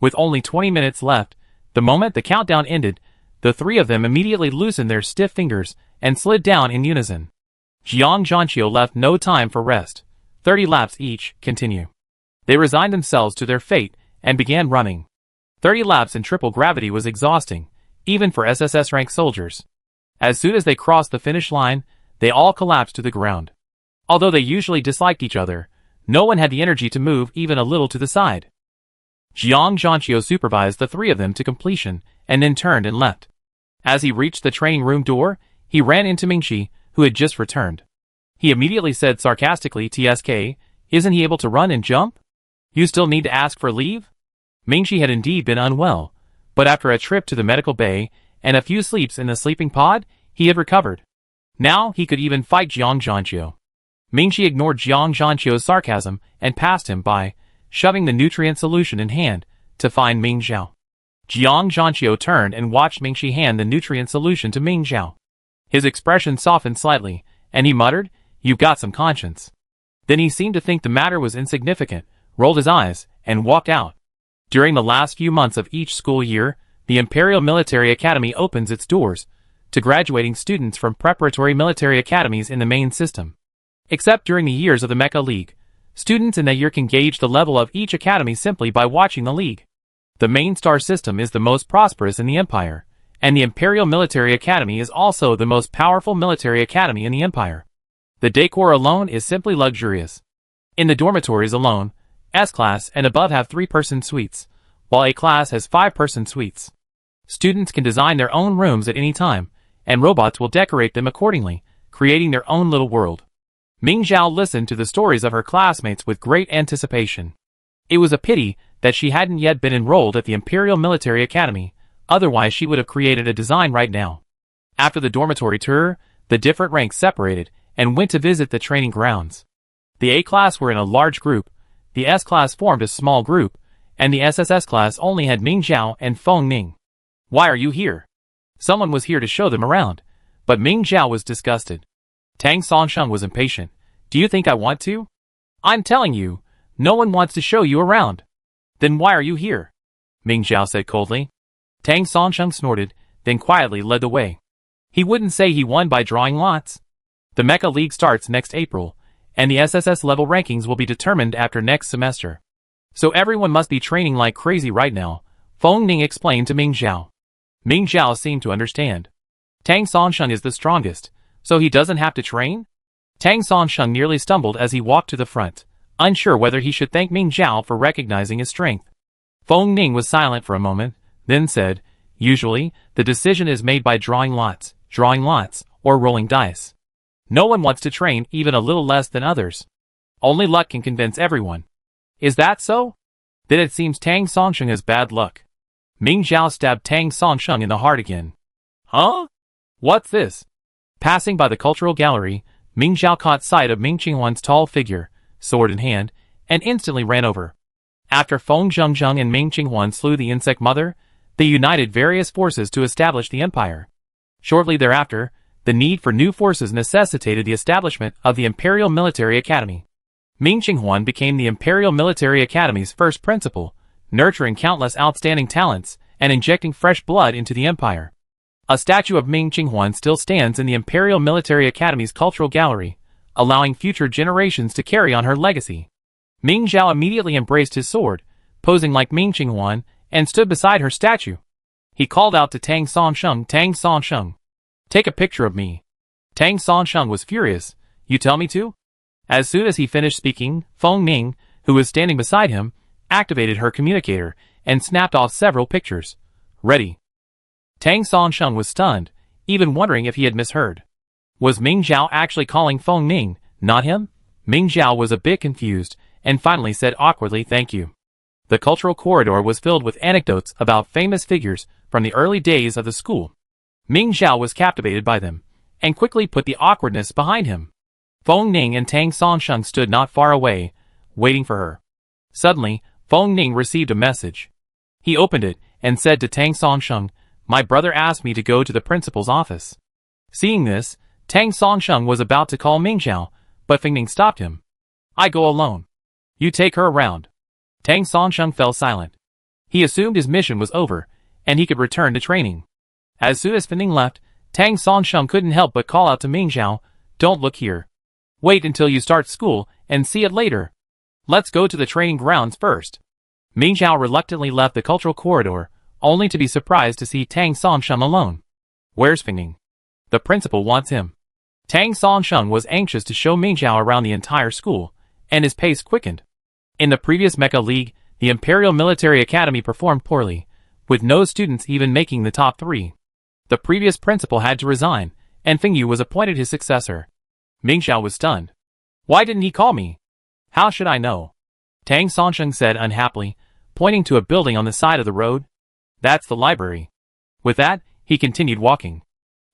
With only 20 minutes left, the moment the countdown ended, the three of them immediately loosened their stiff fingers and slid down in unison. Jiang Zhanqiu left no time for rest. 30 laps each, continue. They resigned themselves to their fate and began running. 30 laps in triple gravity was exhausting, even for SSS-rank soldiers. As soon as they crossed the finish line, they all collapsed to the ground. Although they usually disliked each other, no one had the energy to move even a little to the side. Jiang Zhanqiu supervised the three of them to completion and then turned and left. As he reached the training room door, he ran into Mingxi, who had just returned. He immediately said sarcastically, "TSK, isn't he able to run and jump? You still need to ask for leave?" Mingxi had indeed been unwell, but after a trip to the medical bay and a few sleeps in the sleeping pod, he had recovered. Now he could even fight Jiang Zhanqiu. Mingxi ignored Jiang Zhanqiu's sarcasm and passed him by, shoving the nutrient solution in hand, to find Ming Zhao. Jiang Zhanqiu turned and watched Mingxi hand the nutrient solution to Ming Zhao. His expression softened slightly, and he muttered, "You've got some conscience." Then he seemed to think the matter was insignificant, rolled his eyes, and walked out. During the last few months of each school year, the Imperial Military Academy opens its doors to graduating students from preparatory military academies in the main system. Except during the years of the Mecha League, students in that year can gauge the level of each academy simply by watching the league. The main star system is the most prosperous in the Empire, and the Imperial Military Academy is also the most powerful military academy in the Empire. The decor alone is simply luxurious. In the dormitories alone, S-class and above have 3-person suites, while A-class has 5-person suites. Students can design their own rooms at any time, and robots will decorate them accordingly, creating their own little world. Ming Zhao listened to the stories of her classmates with great anticipation. It was a pity that she hadn't yet been enrolled at the Imperial Military Academy, otherwise she would have created a design right now. After the dormitory tour, the different ranks separated and went to visit the training grounds. The A-class were in a large group, the S-class formed a small group, and the SSS class only had Ming Zhao and Feng Ning. "Why are you here?" Someone was here to show them around, but Ming Zhao was disgusted. Tang Songsheng was impatient. "Do you think I want to? I'm telling you, no one wants to show you around." "Then why are you here?" Ming Zhao said coldly. Tang Songsheng snorted, then quietly led the way. He wouldn't say he won by drawing lots. The Mecha League starts next April, and the SSS level rankings will be determined after next semester. So everyone must be training like crazy right now, Feng Ning explained to Ming Zhao. Ming Zhao seemed to understand. Tang Songsheng is the strongest, so he doesn't have to train? Tang Songsheng nearly stumbled as he walked to the front, unsure whether he should thank Ming Zhao for recognizing his strength. Feng Ning was silent for a moment, then said, "Usually, the decision is made by drawing lots, or rolling dice. No one wants to train even a little less than others. Only luck can convince everyone." "Is that so? Then it seems Tang Songsheng has bad luck." Ming Zhao stabbed Tang Songsheng in the heart again. "Huh? What's this?" Passing by the cultural gallery, Ming Zhao caught sight of Ming Qinghuan's tall figure, sword in hand, and instantly ran over. After Feng Zhengzheng and Ming Qinghuan slew the insect mother, they united various forces to establish the empire. Shortly thereafter, the need for new forces necessitated the establishment of the Imperial Military Academy. Ming Qinghuan became the Imperial Military Academy's first principal, nurturing countless outstanding talents and injecting fresh blood into the empire. A statue of Ming Qinghuan still stands in the Imperial Military Academy's cultural gallery, allowing future generations to carry on her legacy. Ming Zhao immediately embraced his sword, posing like Ming Qinghuan, and stood beside her statue. He called out to Tang Songsheng, "Take a picture of me." Tang Songsheng was furious. "You tell me to?" As soon as he finished speaking, Feng Ning, who was standing beside him, activated her communicator and snapped off several pictures. "Ready." Tang Songsheng was stunned, even wondering if he had misheard. Was Ming Zhao actually calling Feng Ning, not him? Ming Zhao was a bit confused, and finally said awkwardly, "Thank you." The cultural corridor was filled with anecdotes about famous figures from the early days of the school. Ming Zhao was captivated by them, and quickly put the awkwardness behind him. Feng Ning and Tang Songsheng stood not far away, waiting for her. Suddenly, Feng Ning received a message. He opened it, and said to Tang Songsheng, "My brother asked me to go to the principal's office." Seeing this, Tang Songsheng was about to call Ming Zhao, but Feng Ning stopped him. "I go alone. You take her around." Tang Songsheng fell silent. He assumed his mission was over, and he could return to training. As soon as Feng Ning left, Tang Songsheng couldn't help but call out to Ming Zhao, "Don't look here. Wait until you start school, and see it later. Let's go to the training grounds first." Ming Zhao reluctantly left the cultural corridor, only to be surprised to see Tang Songsheng alone. "Where's Feng Ning?" "The principal wants him." Tang Songsheng was anxious to show Ming Zhao around the entire school, and his pace quickened. In the previous Mecha League, the Imperial Military Academy performed poorly, with no students even making the top 3. The previous principal had to resign, and Feng Yu was appointed his successor. Ming Zhao was stunned. "Why didn't he call me? How should I know?" Tang Songsheng said unhappily, pointing to a building on the side of the road. "That's the library." With that, he continued walking.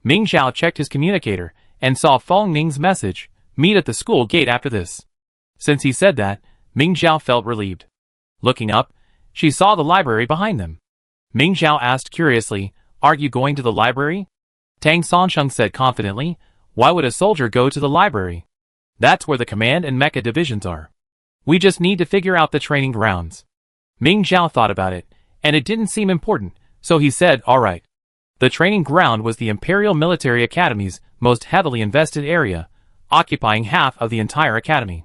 Ming Zhao checked his communicator, and saw Feng Ning's message, "Meet at the school gate after this." Since he said that, Ming Zhao felt relieved. Looking up, she saw the library behind them. Ming Zhao asked curiously, "Aren't you going to the library?" Tang Songsheng said confidently, "Why would a soldier go to the library? That's where the command and mecha divisions are. We just need to figure out the training grounds." Ming Zhao thought about it, and it didn't seem important, so he said, "All right." The training ground was the Imperial Military Academy's most heavily invested area, occupying half of the entire academy.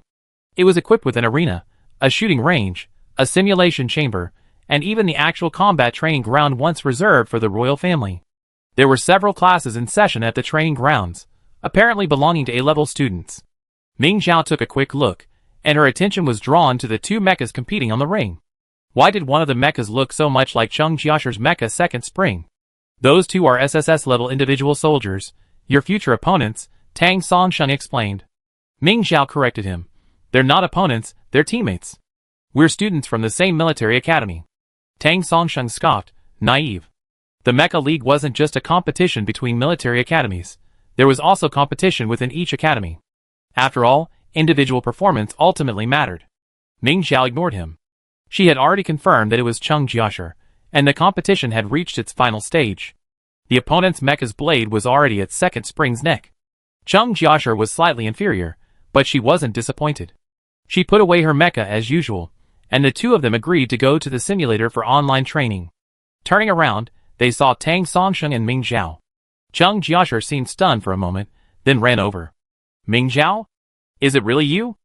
It was equipped with an arena, a shooting range, a simulation chamber, and even the actual combat training ground once reserved for the royal family. There were several classes in session at the training grounds, apparently belonging to A-level students. Ming Zhao took a quick look, and her attention was drawn to the 2 mechas competing on the ring. Why did one of the mechas look so much like Cheng Jiasher's mecha Second Spring? "Those 2 are SSS-level individual soldiers, your future opponents," Tang Songsheng explained. Ming Zhao corrected him. "They're not opponents, they're teammates. We're students from the same military academy." Tang Songsheng scoffed, naive. The Mecha League wasn't just a competition between military academies. There was also competition within each academy. After all, individual performance ultimately mattered. Ming Zhao ignored him. She had already confirmed that it was Cheng Jiasher, and the competition had reached its final stage. The opponent's mecha's blade was already at Second Spring's neck. Cheng Jiasher was slightly inferior, but she wasn't disappointed. She put away her mecha as usual, and the 2 of them agreed to go to the simulator for online training. Turning around, they saw Tang Songsheng and Ming Zhao. Cheng Jiasher seemed stunned for a moment, then ran over. "Ming Zhao? Is it really you?"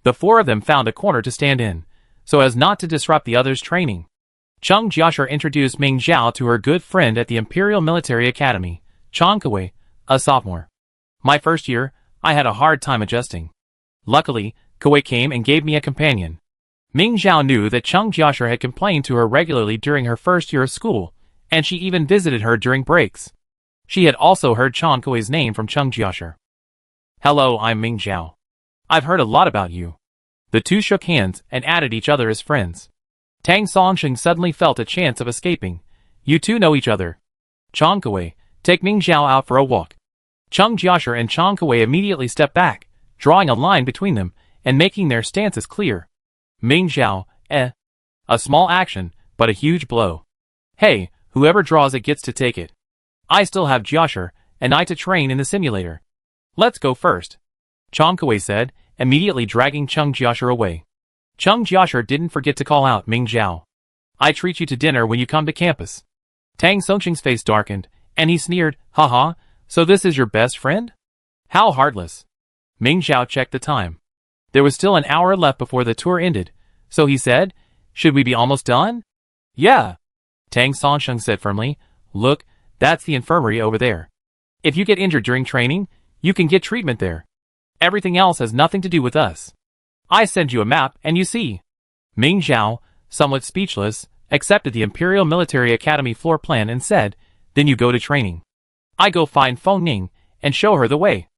The 4 of them found a corner to stand in, so as not to disrupt the others' training. Cheng Jiasher introduced Ming Zhao to her good friend at the Imperial Military Academy, Chang Kuei, a sophomore. "My first year, I had a hard time adjusting. Luckily, Kuei came and gave me a companion." Ming Zhao knew that Cheng Jiasher had complained to her regularly during her first year of school, and she even visited her during breaks. She had also heard Chang Kuei's name from Cheng Jiasher. "Hello, I'm Ming Zhao. I've heard a lot about you." The 2 shook hands and added each other as friends. Tang Songsheng suddenly felt a chance of escaping. "You 2 know each other. Chang Kuei, take Ming Zhao out for a walk." Cheng Jiasher and Chang Kuei immediately stepped back, drawing a line between them, and making their stances clear. Ming Zhao, a small action, but a huge blow. "Hey, whoever draws it gets to take it. I still have Jiasher, and I to train in the simulator. Let's go first," Chang Kuei said, immediately dragging Cheng Jiasher away. Cheng Jiasher didn't forget to call out Ming Zhao. "I treat you to dinner when you come to campus." Tang Songsheng's face darkened, and he sneered, "Haha, so this is your best friend? How heartless." Ming Zhao checked the time. There was still an hour left before the tour ended, so he said, "Should we be almost done?" "Yeah," Tang Sansheng said firmly. "Look, that's the infirmary over there. If you get injured during training, you can get treatment there. Everything else has nothing to do with us. I send you a map and you see." Ming Zhao, somewhat speechless, accepted the Imperial Military Academy floor plan and said, "Then you go to training. I go find Feng Ning and show her the way."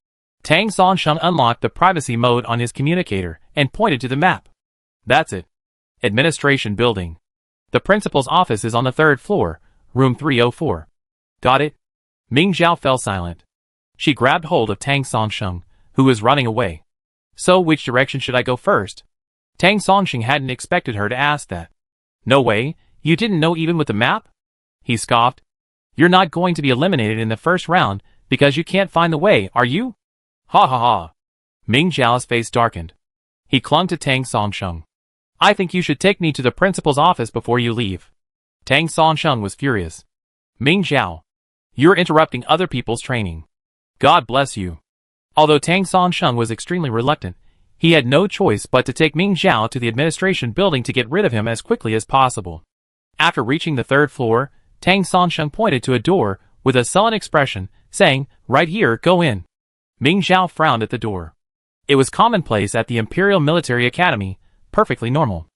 Tang Sansheng unlocked the privacy mode on his communicator and pointed to the map. "That's it. Administration building. The principal's office is on the 3rd floor, room 304. Got it?" Ming Zhao fell silent. She grabbed hold of Tang Sansheng, who was running away. "So which direction should I go first?" Tang Sansheng hadn't expected her to ask that. "No way, you didn't know even with the map?" He scoffed. "You're not going to be eliminated in the first round because you can't find the way, are you?" "Ha ha ha." Ming Zhao's face darkened. He clung to Tang Sansheng. "I think you should take me to the principal's office before you leave." Tang Sansheng was furious. "Ming Zhao, you're interrupting other people's training. God bless you." Although Tang Sansheng was extremely reluctant, he had no choice but to take Ming Zhao to the administration building to get rid of him as quickly as possible. After reaching the 3rd floor, Tang Sansheng pointed to a door with a sullen expression, saying, "Right here, go in." Ming Zhao frowned at the door. It was commonplace at the Imperial Military Academy, perfectly normal.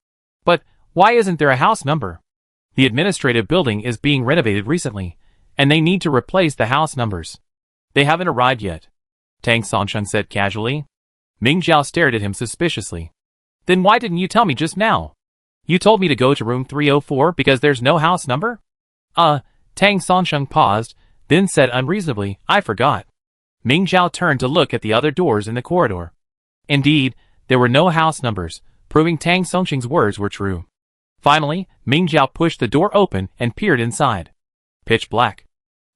But why isn't there a house number? The administrative building is being renovated recently, and they need to replace the house numbers. "They haven't arrived yet," Tang Sansheng said casually. Ming Zhao stared at him suspiciously. "Then why didn't you tell me just now? You told me to go to room 304 because there's no house number?" Tang Sansheng paused, then said unreasonably, "I forgot." Ming Zhao turned to look at the other doors in the corridor. Indeed, there were no house numbers, proving Tang Sansheng's words were true. Finally, Ming Zhao pushed the door open and peered inside. Pitch black.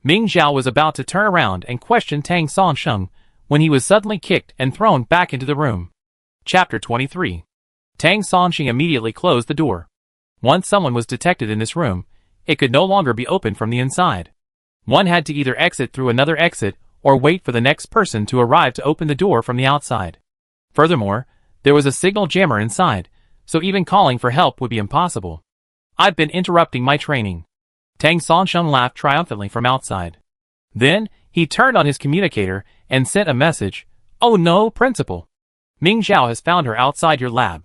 Ming Zhao was about to turn around and question Tang Sansheng when he was suddenly kicked and thrown back into the room. Chapter 23. Tang Sansheng immediately closed the door. Once someone was detected in this room, it could no longer be opened from the inside. One had to either exit through another exit or wait for the next person to arrive to open the door from the outside. Furthermore, there was a signal jammer inside, so even calling for help would be impossible. "I've been interrupting my training." Tang Sansheng laughed triumphantly from outside. Then, he turned on his communicator and sent a message. "Oh no, Principal. Ming Zhao has found her outside your lab.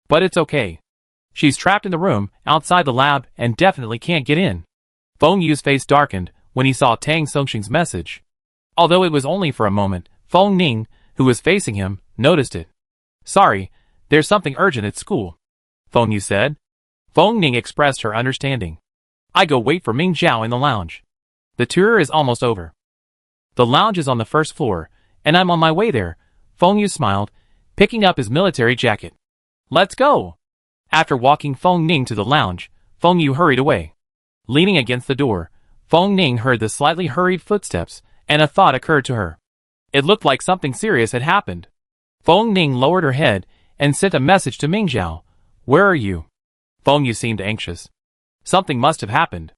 But it's okay. She's trapped in the room outside the lab and definitely can't get in." Feng Yu's face darkened when he saw Tang Sansheng's message. Although it was only for a moment, Feng Ning, who was facing him, noticed it. "Sorry, there's something urgent at school," Feng Yu said. Feng Ning expressed her understanding. "I go wait for Ming Zhao in the lounge. The tour is almost over. The lounge is on the 1st floor, and I'm on my way there." Feng Yu smiled, picking up his military jacket. "Let's go." After walking Feng Ning to the lounge, Feng Yu hurried away. Leaning against the door, Feng Ning heard the slightly hurried footsteps, and a thought occurred to her. It looked like something serious had happened. Feng Ning lowered her head and sent a message to Ming Zhao. "Where are you?" Feng Yu seemed anxious. "Something must have happened.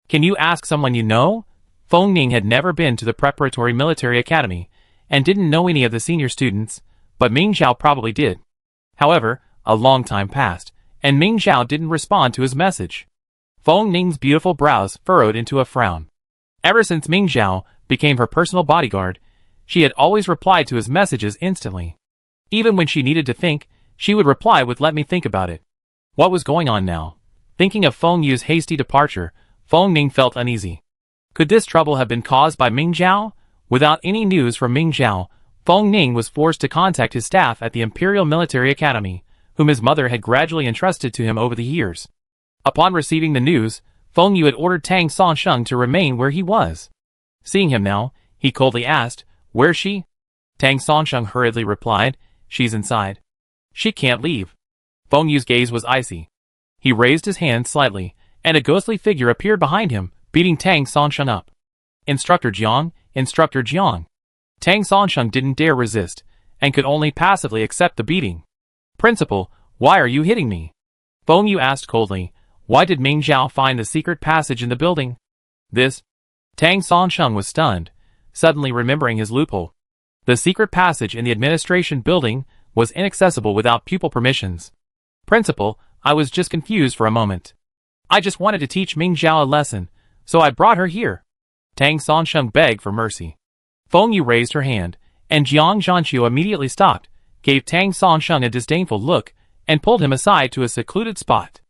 Can you ask someone you know?" Feng Ning had never been to the preparatory military academy and didn't know any of the senior students, but Ming Zhao probably did. However, a long time passed, and Ming Zhao didn't respond to his message. Feng Ning's beautiful brows furrowed into a frown. Ever since Ming Zhao became her personal bodyguard, she had always replied to his messages instantly. Even when she needed to think, she would reply with "let me think about it." What was going on now? Thinking of Feng Yu's hasty departure, Feng Ning felt uneasy. Could this trouble have been caused by Ming Zhao? Without any news from Ming Zhao, Feng Ning was forced to contact his staff at the Imperial Military Academy, whom his mother had gradually entrusted to him over the years. Upon receiving the news, Feng Yu had ordered Tang Sansheng to remain where he was. Seeing him now, he coldly asked, "Where's she?" Tang Sansheng hurriedly replied, "She's inside. She can't leave." Feng Yu's gaze was icy. He raised his hand slightly, and a ghostly figure appeared behind him, beating Tang Sansheng up. "Instructor Jiang, Instructor Jiang." Tang Sansheng didn't dare resist, and could only passively accept the beating. "Principal, why are you hitting me?" Feng Yu asked coldly. "Why did Ming Zhao find the secret passage in the building?" "This." Tang Sansheng was stunned, suddenly remembering his loophole. The secret passage in the administration building was inaccessible without pupil permissions. Principal, I was just confused for a moment. I just wanted to teach Ming Zhao a lesson, so I brought her here. Tang Sansheng begged for mercy. Feng Yu raised her hand, and Jiang Zhanqiu immediately stopped, gave Tang Sansheng a disdainful look, and pulled him aside to a secluded spot.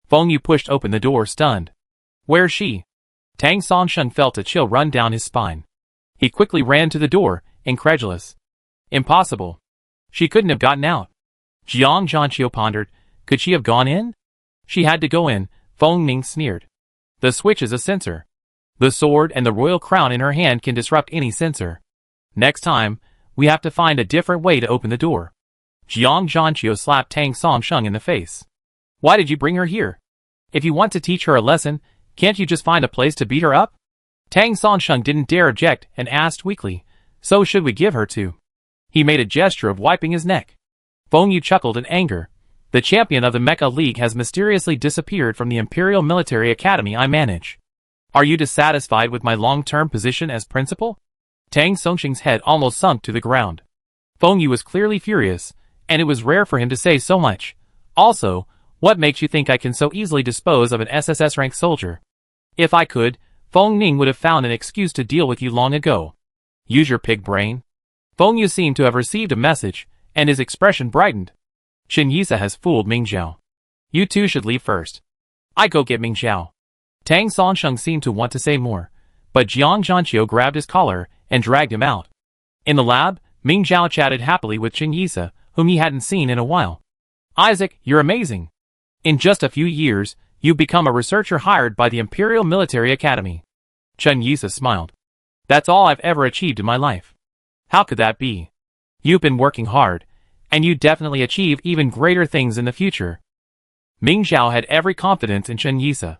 Feng Yu pushed open the door, stunned. Where's she? Tang Sansheng felt a chill run down his spine. He quickly ran to the door, incredulous. Impossible. She couldn't have gotten out. Jiang Zhanqiu pondered. Could she have gone in? She had to go in, Feng Ning sneered. The switch is a sensor. The sword and the royal crown in her hand can disrupt any sensor. Next time, we have to find a different way to open the door. Jiang Zhanqiu slapped Tang Sansheng in the face. Why did you bring her here? If you want to teach her a lesson, can't you just find a place to beat her up? Tang Sansheng didn't dare object and asked weakly, so should we give her to? He made a gesture of wiping his neck. Feng Yu chuckled in anger. The champion of the Mecha League has mysteriously disappeared from the Imperial Military Academy I manage. Are you dissatisfied with my long-term position as principal? Tang Sansheng's head almost sunk to the ground. Feng Yu was clearly furious, and it was rare for him to say so much. Also, what makes you think I can so easily dispose of an SSS-rank soldier? If I could, Feng Ning would have found an excuse to deal with you long ago. Use your pig brain. Feng Yu seemed to have received a message, and his expression brightened. Chen Yisa has fooled Ming Zhao. You two should leave first. I go get Ming Zhao. Tang Sansheng seemed to want to say more, but Jiang Zhanqiu grabbed his collar and dragged him out. In the lab, Ming Zhao chatted happily with Chen Yisa, whom he hadn't seen in a while. Isaac, you're amazing. In just a few years, you've become a researcher hired by the Imperial Military Academy. Chen Yisa smiled. That's all I've ever achieved in my life. How could that be? You've been working hard, and you definitely achieve even greater things in the future. Ming Zhao had every confidence in Chen Yisa.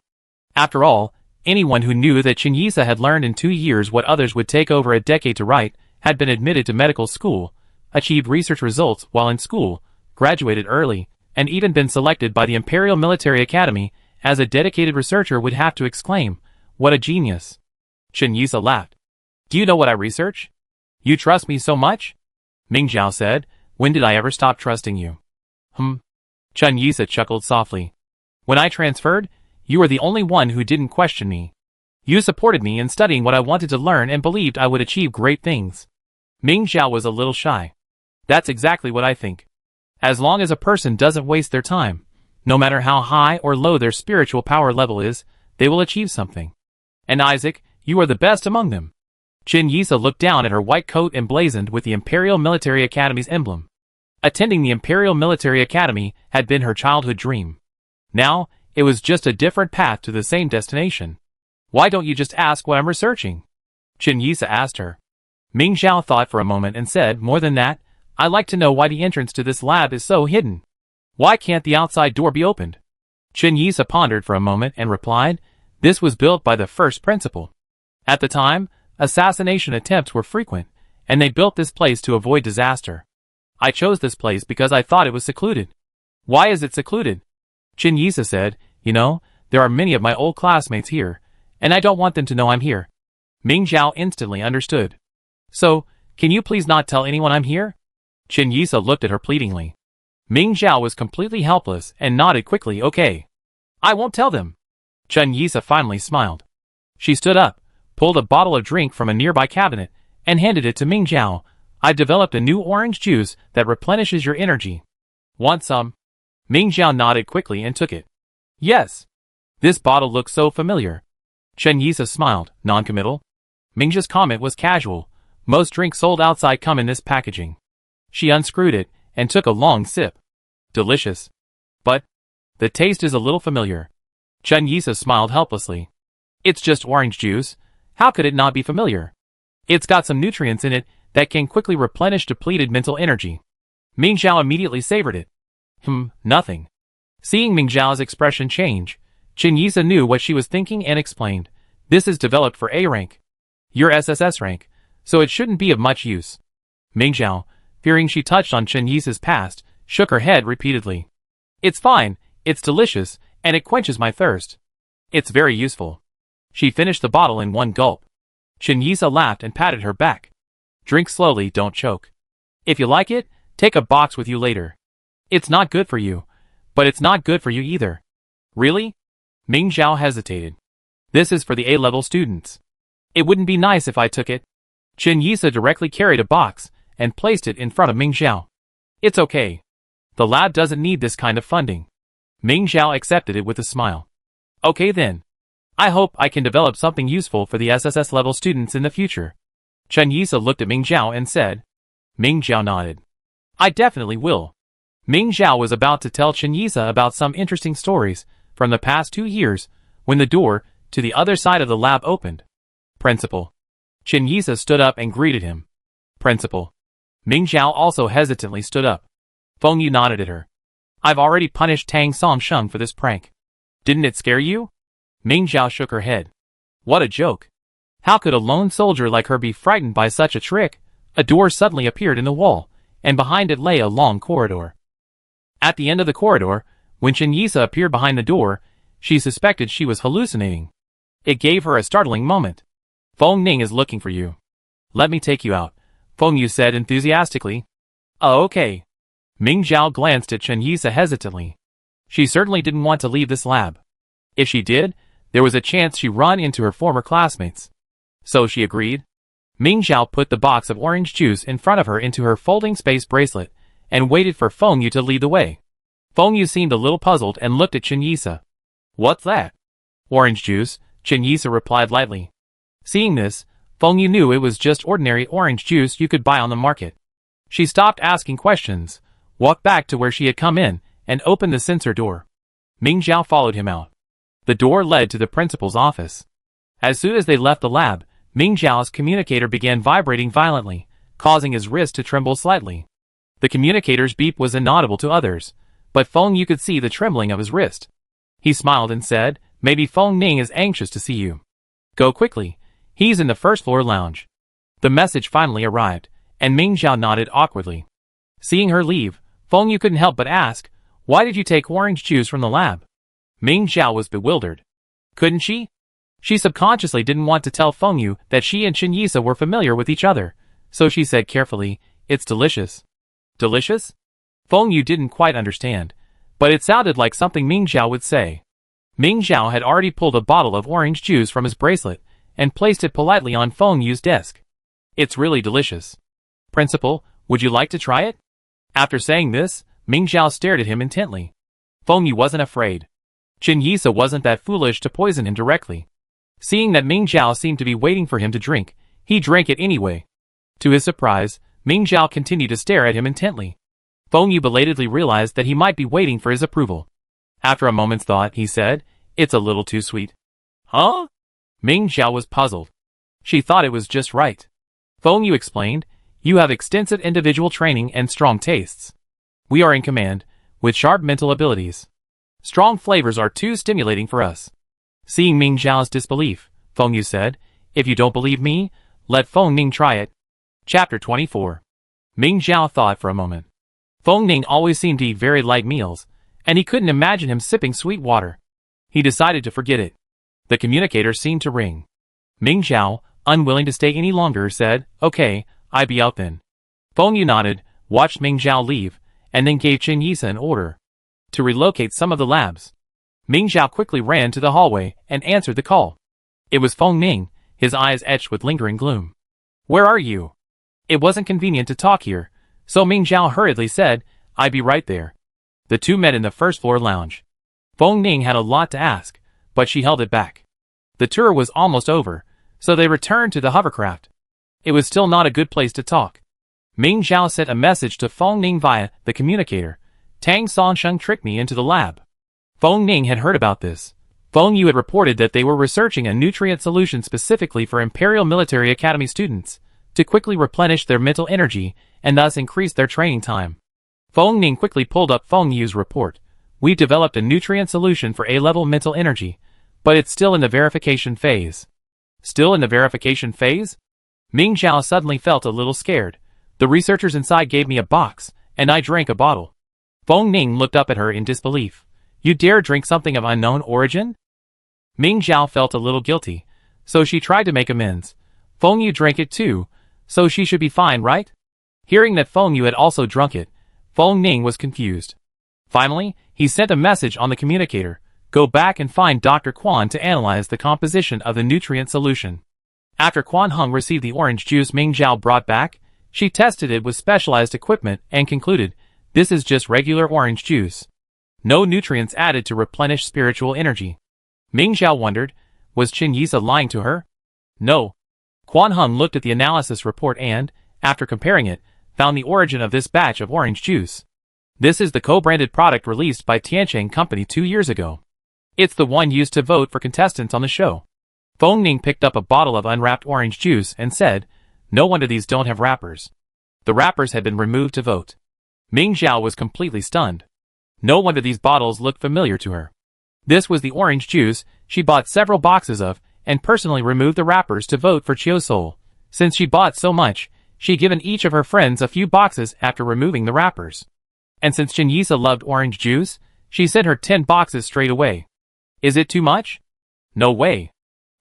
After all, anyone who knew that Chen Yisa had learned in 2 years what others would take over a decade to write, had been admitted to medical school, achieved research results while in school, graduated early, and even been selected by the Imperial Military Academy as a dedicated researcher would have to exclaim, what a genius. Chen Yisa laughed. Do you know what I research? You trust me so much? Ming Zhao said. When did I ever stop trusting you? Chen Yisa chuckled softly. When I transferred, you were the only one who didn't question me. You supported me in studying what I wanted to learn and believed I would achieve great things. Ming Zhao was a little shy. That's exactly what I think. As long as a person doesn't waste their time, no matter how high or low their spiritual power level is, they will achieve something. And Isaac, you are the best among them. Chen Yisa looked down at her white coat emblazoned with the Imperial Military Academy's emblem. Attending the Imperial Military Academy had been her childhood dream. Now, it was just a different path to the same destination. Why don't you just ask what I'm researching? Chen Yisa asked her. Ming Zhao thought for a moment and said, more than that, I'd like to know why the entrance to this lab is so hidden. Why can't the outside door be opened? Chen Yisa pondered for a moment and replied, this was built by the first principal. At the time, assassination attempts were frequent, and they built this place to avoid disaster. I chose this place because I thought it was secluded. Why is it secluded? Chen Yisa said, you know, there are many of my old classmates here, and I don't want them to know I'm here. Ming Zhao instantly understood. So, can you please not tell anyone I'm here? Chen Yisa looked at her pleadingly. Ming Zhao was completely helpless and nodded quickly, okay. I won't tell them. Chen Yisa finally smiled. She stood up, pulled a bottle of drink from a nearby cabinet, and handed it to Ming Zhao. I've developed a new orange juice that replenishes your energy. Want some? Ming Zhao nodded quickly and took it. Yes. This bottle looks so familiar. Chen Yisa smiled, non-committal. Ming Zhao's comment was casual. Most drinks sold outside come in this packaging. She unscrewed it and took a long sip. Delicious. But the taste is a little familiar. Chen Yisa smiled helplessly. It's just orange juice. How could it not be familiar? It's got some nutrients in it that can quickly replenish depleted mental energy. Ming Zhao immediately savored it. Nothing. Seeing Ming Zhao's expression change, Chen Yisa knew what she was thinking and explained. This is developed for A rank. You're SSS rank, so it shouldn't be of much use. Ming Zhao, fearing she touched on Chen Yisa's past, shook her head repeatedly. It's fine, it's delicious, and it quenches my thirst. It's very useful. She finished the bottle in one gulp. Chen Yisa laughed and patted her back. Drink slowly, don't choke. If you like it, take a box with you later. It's not good for you, but it's not good for you either. Really? Ming Zhao hesitated. This is for the A-level students. It wouldn't be nice if I took it. Chen Yisa directly carried a box and placed it in front of Ming Zhao. It's okay. The lab doesn't need this kind of funding. Ming Zhao accepted it with a smile. Okay then. I hope I can develop something useful for the SSS level students in the future. Chen Yisa looked at Ming Zhao and said. Ming Zhao nodded. I definitely will. Ming Zhao was about to tell Chen Yisa about some interesting stories from the past 2 years when the door to the other side of the lab opened. Principal. Chen Yisa stood up and greeted him. Principal. Ming Zhao also hesitantly stood up. Feng Yu nodded at her. I've already punished Tang Songsheng for this prank. Didn't it scare you? Ming Zhao shook her head. What a joke. How could a lone soldier like her be frightened by such a trick? A door suddenly appeared in the wall, and behind it lay a long corridor. At the end of the corridor, when Chen Yisa appeared behind the door, she suspected she was hallucinating. It gave her a startling moment. Feng Ning is looking for you. Let me take you out, Feng Yu said enthusiastically. Oh, okay. Ming Zhao glanced at Chen Yisa hesitantly. She certainly didn't want to leave this lab. If she did, there was a chance she'd run into her former classmates. So she agreed. Ming Zhao put the box of orange juice in front of her into her folding space bracelet and waited for Feng Yu to lead the way. Feng Yu seemed a little puzzled and looked at Chen Yisa. What's that? Orange juice, Chen Yisa replied lightly. Seeing this, Feng Yu knew it was just ordinary orange juice you could buy on the market. She stopped asking questions, walked back to where she had come in, and opened the sensor door. Ming Zhao followed him out. The door led to the principal's office. As soon as they left the lab, Ming Zhao's communicator began vibrating violently, causing his wrist to tremble slightly. The communicator's beep was inaudible to others, but Feng Yu could see the trembling of his wrist. He smiled and said, Maybe Feng Ning is anxious to see you. Go quickly. He's in the first floor lounge. The message finally arrived, and Ming Zhao nodded awkwardly. Seeing her leave, Feng Yu couldn't help but ask, Why did you take orange juice from the lab? Ming Zhao was bewildered. Couldn't she? She subconsciously didn't want to tell Feng Yu that she and Chen Yisa were familiar with each other, so she said carefully, It's delicious. Delicious? Feng Yu didn't quite understand, but it sounded like something Ming Zhao would say. Ming Zhao had already pulled a bottle of orange juice from his bracelet and placed it politely on Feng Yu's desk. It's really delicious. Principal, would you like to try it? After saying this, Ming Zhao stared at him intently. Feng Yu wasn't afraid. Chen Yisa wasn't that foolish to poison him directly. Seeing that Ming Zhao seemed to be waiting for him to drink, he drank it anyway. To his surprise, Ming Zhao continued to stare at him intently. Feng Yu belatedly realized that he might be waiting for his approval. After a moment's thought, he said, It's a little too sweet. Huh? Ming Zhao was puzzled. She thought it was just right. Feng Yu explained, You have extensive individual training and strong tastes. We are in command, with sharp mental abilities. Strong flavors are too stimulating for us. Seeing Ming Zhao's disbelief, Feng Yu said, If you don't believe me, let Feng Ning try it. Chapter 24. Ming Zhao thought for a moment. Feng Ning always seemed to eat very light meals, and he couldn't imagine him sipping sweet water. He decided to forget it. The communicator seemed to ring. Ming Zhao, unwilling to stay any longer, said, Okay, I be out then. Feng Yu nodded, watched Ming Zhao leave, and then gave Chen Yisa an order to relocate some of the labs. Ming Zhao quickly ran to the hallway and answered the call. It was Feng Ning, his eyes etched with lingering gloom. Where are you? It wasn't convenient to talk here, so Ming Zhao hurriedly said, I be right there. The two met in the first floor lounge. Feng Ning had a lot to ask, but she held it back. The tour was almost over, so they returned to the hovercraft. It was still not a good place to talk. Ming Zhao sent a message to Feng Ning via the communicator. Tang Songsheng tricked me into the lab. Feng Ning had heard about this. Feng Yu had reported that they were researching a nutrient solution specifically for Imperial Military Academy students, to quickly replenish their mental energy and thus increase their training time. Feng Ning quickly pulled up Feng Yu's report. We've developed a nutrient solution for A-level mental energy, but it's still in the verification phase. Still in the verification phase? Ming Zhao suddenly felt a little scared. The researchers inside gave me a box, and I drank a bottle. Feng Ning looked up at her in disbelief. You dare drink something of unknown origin? Ming Zhao felt a little guilty, so she tried to make amends. Feng Yu drank it too, so she should be fine, right? Hearing that Feng Yu had also drunk it, Feng Ning was confused. Finally, he sent a message on the communicator, "Go back and find Dr. Quan to analyze the composition of the nutrient solution." After Quan Hung received the orange juice Ming Zhao brought back, she tested it with specialized equipment and concluded, this is just regular orange juice. No nutrients added to replenish spiritual energy. Ming Zhao wondered, was Qin Yisa lying to her? No. Quan Hung looked at the analysis report and, after comparing it, found the origin of this batch of orange juice. This is the co-branded product released by Tiancheng Company 2 years ago. It's the one used to vote for contestants on the show. Feng Ning picked up a bottle of unwrapped orange juice and said, no wonder these don't have wrappers. The wrappers had been removed to vote. Ming Zhao was completely stunned. No wonder these bottles looked familiar to her. This was the orange juice she bought several boxes of and personally removed the wrappers to vote for Chiu Sol. Since she bought so much, she'd given each of her friends a few boxes after removing the wrappers. And since Qin Yisa loved orange juice, she sent her 10 boxes straight away. Is it too much? No way.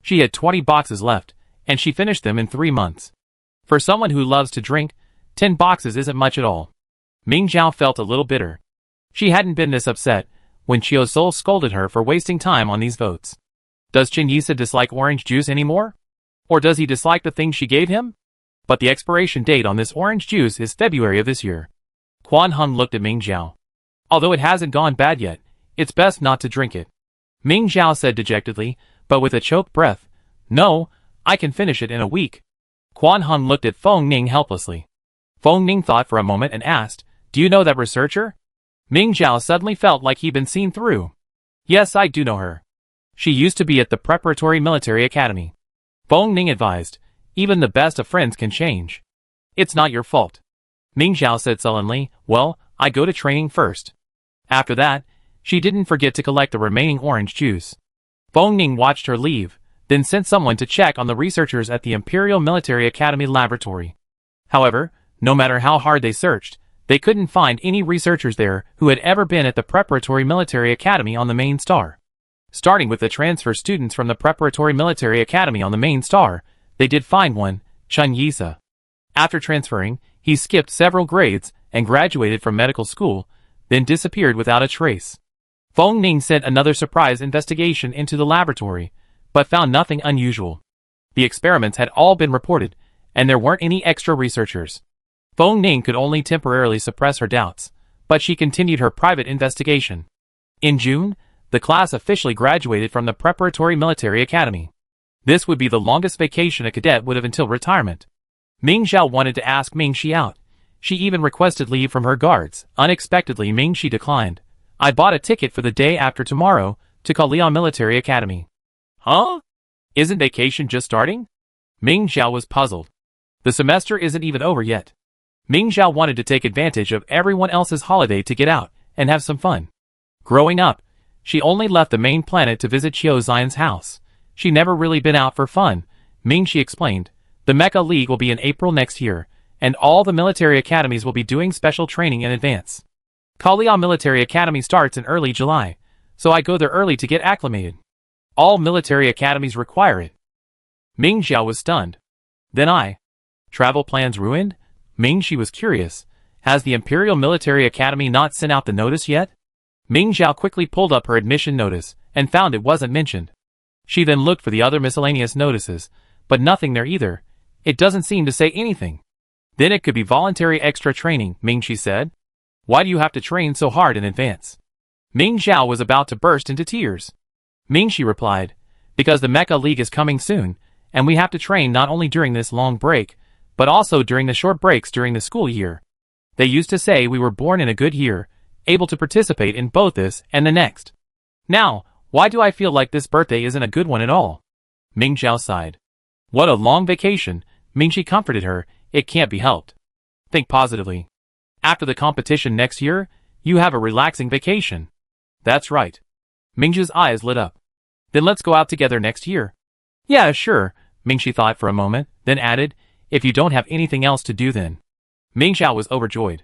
She had 20 boxes left, and she finished them in 3 months. For someone who loves to drink, 10 boxes isn't much at all. Ming Zhao felt a little bitter. She hadn't been this upset when Chiu Sol scolded her for wasting time on these votes. Does Qin Yisa dislike orange juice anymore? Or does he dislike the things she gave him? But the expiration date on this orange juice is February of this year. Quan Hung looked at Ming Zhao. Although it hasn't gone bad yet, it's best not to drink it. Ming Zhao said dejectedly, but with a choked breath, no, I can finish it in a week. Quan Hung looked at Feng Ning helplessly. Feng Ning thought for a moment and asked, do you know that researcher? Ming Zhao suddenly felt like he'd been seen through. Yes, I do know her. She used to be at the Preparatory Military Academy. Feng Ning advised, even the best of friends can change. It's not your fault. Ming Zhao said sullenly, well, I go to training first. After that, she didn't forget to collect the remaining orange juice. Feng Ning watched her leave, then sent someone to check on the researchers at the Imperial Military Academy laboratory. However, no matter how hard they searched, they couldn't find any researchers there who had ever been at the Preparatory Military Academy on the main star. Starting with the transfer students from the Preparatory Military Academy on the main star, they did find one, Qin Yisa. After transferring, he skipped several grades and graduated from medical school, then disappeared without a trace. Feng Ning sent another surprise investigation into the laboratory, but found nothing unusual. The experiments had all been reported, and there weren't any extra researchers. Feng Ning could only temporarily suppress her doubts, but she continued her private investigation. In June, the class officially graduated from the Preparatory Military Academy. This would be the longest vacation a cadet would have until retirement. Ming Zhao wanted to ask Ming Shi out. She even requested leave from her guards. Unexpectedly, Ming Shi declined. I bought a ticket for the day after tomorrow to Kalian Military Academy. Huh? Isn't vacation just starting? Ming Zhao was puzzled. The semester isn't even over yet. Ming Zhao wanted to take advantage of everyone else's holiday to get out and have some fun. Growing up, she only left the main planet to visit Qiu Xian's house. She never really been out for fun. Ming Shi explained. The Mecha League will be in April next year, and all the military academies will be doing special training in advance. Kalian Military Academy starts in early July, so I go there early to get acclimated. All military academies require it. Ming Zhao was stunned. Then travel plans ruined? Ming Shi was curious. Has the Imperial Military Academy not sent out the notice yet? Ming Zhao quickly pulled up her admission notice and found it wasn't mentioned. She then looked for the other miscellaneous notices, but nothing there either. It doesn't seem to say anything. Then it could be voluntary extra training, Ming Shi said. Why do you have to train so hard in advance? Ming Zhao was about to burst into tears. Ming Shi replied, because the Mecha League is coming soon, and we have to train not only during this long break, but also during the short breaks during the school year. They used to say we were born in a good year, able to participate in both this and the next. Now, why do I feel like this birthday isn't a good one at all? Ming Zhao sighed. What a long vacation, Ming Shi comforted her, it can't be helped. Think positively. After the competition next year, you have a relaxing vacation. That's right. Ming Zhi's eyes lit up. Then let's go out together next year. Yeah, sure, Ming Shi thought for a moment, then added, if you don't have anything else to do then. Ming Zhao was overjoyed.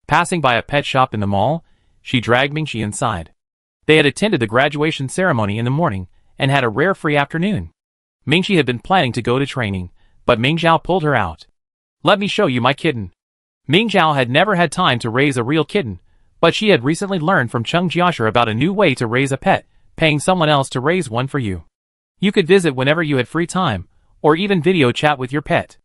Passing by a pet shop in the mall, she dragged Ming Shi inside. They had attended the graduation ceremony in the morning and had a rare free afternoon. Ming Shi had been planning to go to training, but Ming Zhao pulled her out. Let me show you my kitten. Ming Zhao had never had time to raise a real kitten, but she had recently learned from Cheng Jiashi about a new way to raise a pet, paying someone else to raise one for you. You could visit whenever you had free time, or even video chat with your pet.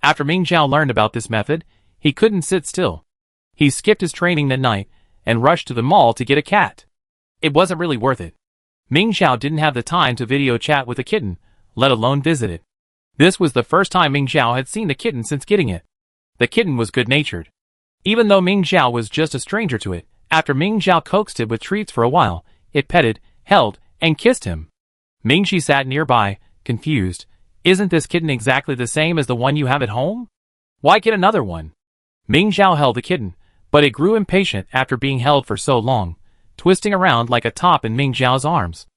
After Ming Zhao learned about this method, he couldn't sit still. He skipped his training that night and rushed to the mall to get a cat. It wasn't really worth it. Ming Zhao didn't have the time to video chat with a kitten, let alone visit it. This was the first time Ming Zhao had seen the kitten since getting it. The kitten was good-natured. Even though Ming Zhao was just a stranger to it, after Ming Zhao coaxed it with treats for a while, it petted, held, and kissed him. Ming Shi sat nearby, confused. Isn't this kitten exactly the same as the one you have at home? Why get another one? Ming Zhao held the kitten, but it grew impatient after being held for so long, twisting around like a top in Ming Zhao's arms.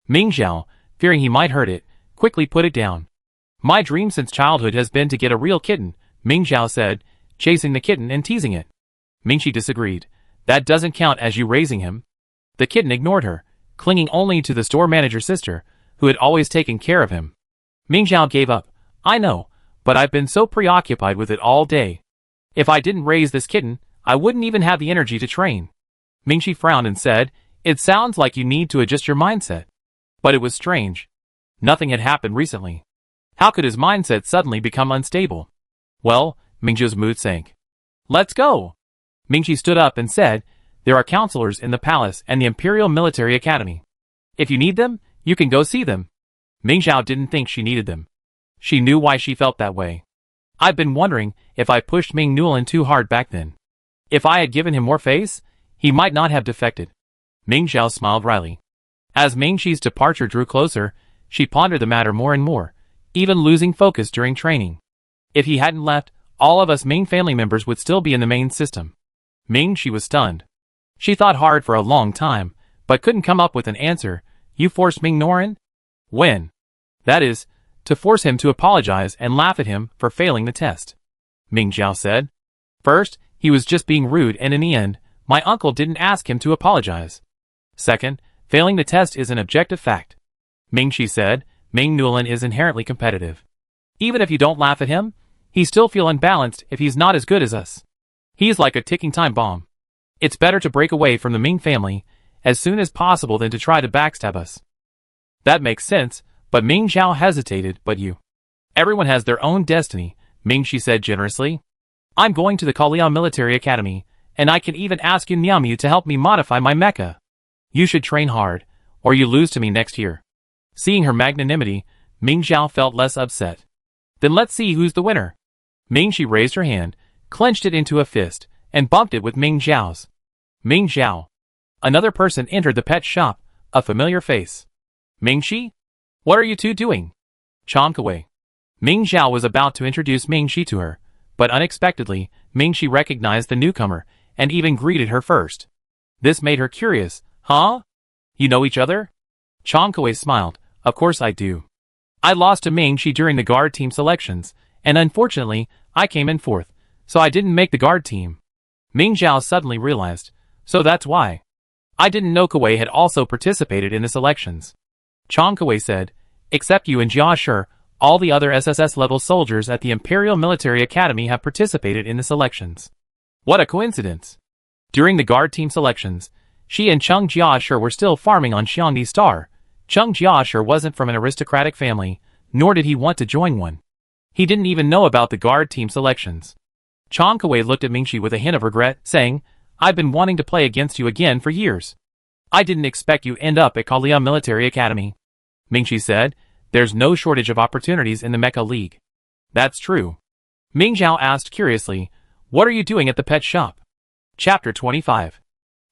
Ming Zhao, fearing he might hurt it, quickly put it down. My dream since childhood has been to get a real kitten, Ming Zhao said, chasing the kitten and teasing it. Ming Shi disagreed. That doesn't count as you raising him. The kitten ignored her, clinging only to the store manager's sister, who had always taken care of him. Ming Zhao gave up. I know, but I've been so preoccupied with it all day. If I didn't raise this kitten, I wouldn't even have the energy to train. Ming Shi frowned and said, It sounds like you need to adjust your mindset. But it was strange. Nothing had happened recently. How could his mindset suddenly become unstable? Well, Ming Zhao's mood sank. Let's go! Ming Shi stood up and said, There are counselors in the palace and the Imperial Military Academy. If you need them, you can go see them. Ming Zhao didn't think she needed them. She knew why she felt that way. I've been wondering if I pushed Ming Nulan too hard back then. If I had given him more face, he might not have defected. Ming Zhao smiled wryly. As Ming Shi's departure drew closer, she pondered the matter more and more, even losing focus during training. If he hadn't left, all of us Ming family members would still be in the main system. Ming Shi was stunned. She thought hard for a long time, but couldn't come up with an answer. You forced Ming Noran? When? That is, to force him to apologize and laugh at him for failing the test. Ming Zhao said. First, he was just being rude, and in the end, my uncle didn't ask him to apologize. Second, failing the test is an objective fact. Ming Shi said, Ming Nulan is inherently competitive. Even if you don't laugh at him, he still feel unbalanced if he's not as good as us. He's like a ticking time bomb. It's better to break away from the Ming family as soon as possible than to try to backstab us. That makes sense, but Ming Zhao hesitated. But you. Everyone has their own destiny, Ming Shi said generously. I'm going to the Kalian Military Academy, and I can even ask Yun Niamyu to help me modify my mecha. You should train hard, or you lose to me next year. Seeing her magnanimity, Ming Zhao felt less upset. Then let's see who's the winner. Ming Shi raised her hand, clenched it into a fist, and bumped it with Ming Zhao's. Ming Zhao. Another person entered the pet shop, a familiar face. Ming Shi? What are you two doing? Chomp away. Ming Zhao was about to introduce Ming Shi to her, but unexpectedly, Ming Shi recognized the newcomer, and even greeted her first. This made her curious. Huh? You know each other? Chong Kuei smiled. Of course I do. I lost to Ming Shi during the guard team selections, and unfortunately, I came in fourth, so I didn't make the guard team. Ming Zhao suddenly realized. So that's why. I didn't know Kuei had also participated in the selections. Chong Kuei said, Except you and Jia Shi, all the other SSS-level soldiers at the Imperial Military Academy have participated in the selections. What a coincidence. During the guard team selections, she and Cheng Jiashi were still farming on Xiangdi Star. Cheng Jiashi wasn't from an aristocratic family, nor did he want to join one. He didn't even know about the guard team selections. Chong Kuei looked at Ming Shi with a hint of regret, saying, I've been wanting to play against you again for years. I didn't expect you end up at Kalian Military Academy. Ming Shi said, There's no shortage of opportunities in the Mecha League. That's true. Ming Zhao asked curiously, What are you doing at the pet shop? Chapter 25.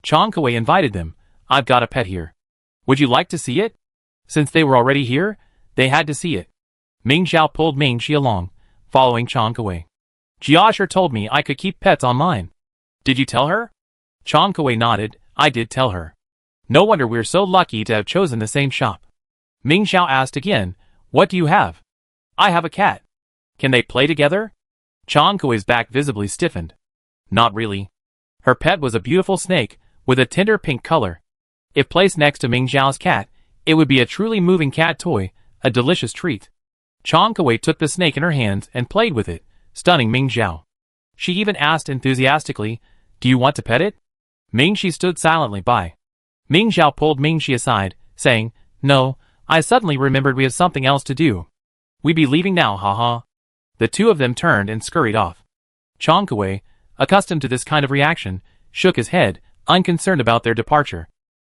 Chong Kuei invited them. I've got a pet here. Would you like to see it? Since they were already here, they had to see it. Ming Zhao pulled Ming Shi along, following Chong Kuei. Jiashi told me I could keep pets online. Did you tell her? Chong Kuei nodded. I did tell her. No wonder we're so lucky to have chosen the same shop. Ming Zhao asked again, What do you have? I have a cat. Can they play together? Chong Kuei's back visibly stiffened. Not really. Her pet was a beautiful snake, with a tender pink color. If placed next to Ming Zhao's cat, it would be a truly moving cat toy, a delicious treat. Chong Kuei took the snake in her hands and played with it, stunning Ming Xiao. She even asked enthusiastically, "Do you want to pet it?" Ming Shi stood silently by. Ming Xiao pulled Ming Shi aside, saying, "No, I suddenly remembered we have something else to do. We be leaving now, haha." The two of them turned and scurried off. Chong Kuei, accustomed to this kind of reaction, shook his head, unconcerned about their departure.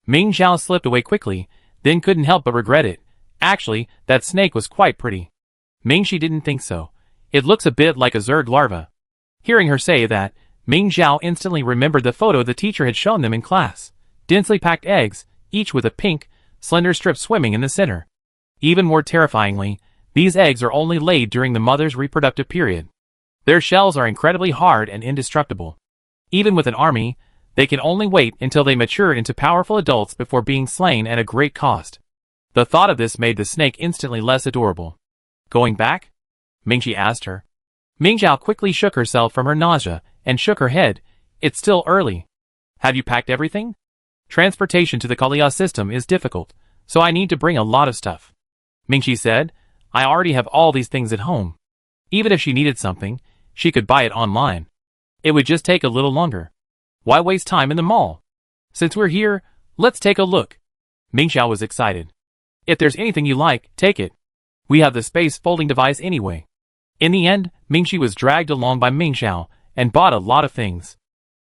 Ming Xiao slipped away quickly, then couldn't help but regret it. Actually, that snake was quite pretty. Ming Shi didn't think so. It looks a bit like a zerg larva. Hearing her say that, Ming Xiao instantly remembered the photo the teacher had shown them in class. Densely packed eggs, each with a pink, slender strip swimming in the center. Even more terrifyingly, these eggs are only laid during the mother's reproductive period. Their shells are incredibly hard and indestructible. Even with an army, they can only wait until they mature into powerful adults before being slain at a great cost. The thought of this made the snake instantly less adorable. "Going back?" Mingxi asked her. Ming Xiao quickly shook herself from her nausea and shook her head. "It's still early. Have you packed everything? Transportation to the Kalia system is difficult, so I need to bring a lot of stuff." Mingxi said, "I already have all these things at home. Even if she needed something, she could buy it online. It would just take a little longer. Why waste time in the mall? Since we're here, let's take a look." Ming Xiao was excited. "If there's anything you like, take it. We have the space folding device anyway." In the end, Mingxi was dragged along by Ming Xiao and bought a lot of things.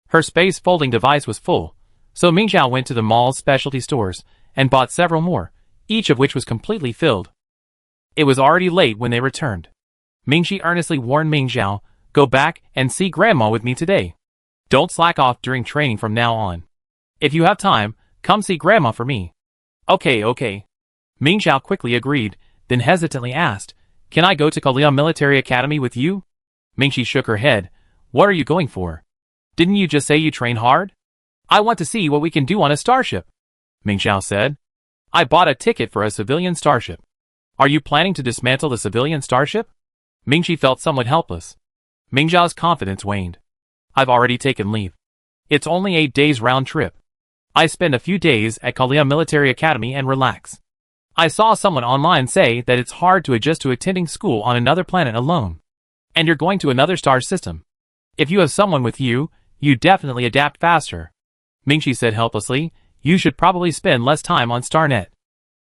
Her space folding device was full, so Ming Xiao went to the mall's specialty stores and bought several more, each of which was completely filled. It was already late when they returned. Mingxi earnestly warned Ming Xiao, "Go back and see Grandma with me today. Don't slack off during training from now on. If you have time, come see Grandma for me." Okay. Ming Xiao quickly agreed, then hesitantly asked, "Can I go to Kalia Military Academy with you?" Mingxi shook her head. "What are you going for? Didn't you just say you train hard?" "I want to see what we can do on a starship," Ming Xiao said. "I bought a ticket for a civilian starship." "Are you planning to dismantle the civilian starship?" Mingxi felt somewhat helpless. Ming Xiao's confidence waned. "I've already taken leave. It's only 8 days round trip. I spend a few days at Kalia Military Academy and relax. I saw someone online say that it's hard to adjust to attending school on another planet alone. And you're going to another star system. If you have someone with you, you definitely adapt faster." Mingxi said helplessly, "You should probably spend less time on StarNet."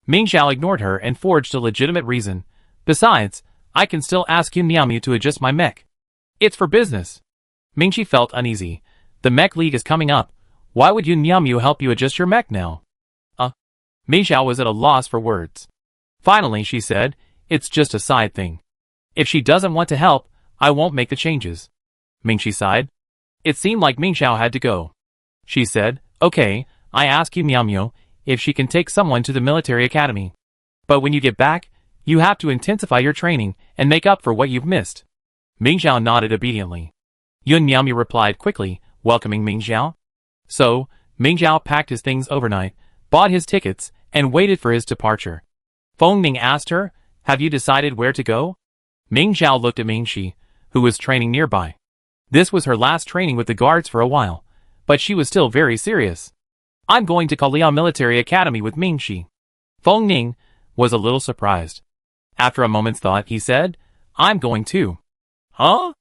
Ming Xiao ignored her and forged a legitimate reason. "Besides, I can still ask Yun Niamu to adjust my mech. It's for business." Mingxi felt uneasy. "The mech league is coming up. Why would Yun Niamu help you adjust your mech now?" Ming Xiao was at a loss for words. Finally, she said, "It's just a side thing. If she doesn't want to help, I won't make the changes." Mingxi sighed. It seemed like Ming Xiao had to go. She said, "Okay, I ask you Miao if she can take someone to the military academy. But when you get back, you have to intensify your training and make up for what you've missed." Ming Xiao nodded obediently. Yun Miao replied quickly, welcoming Ming Xiao. So, Ming Xiao packed his things overnight, bought his tickets, and waited for his departure. Feng Ning asked her, "Have you decided where to go?" Ming Xiao looked at Ming Shi, who was training nearby. This was her last training with the guards for a while, but she was still very serious. "I'm going to Kalia Military Academy with Ming Shi." Feng Ning was a little surprised. After a moment's thought, he said, "I'm going too." "Huh?"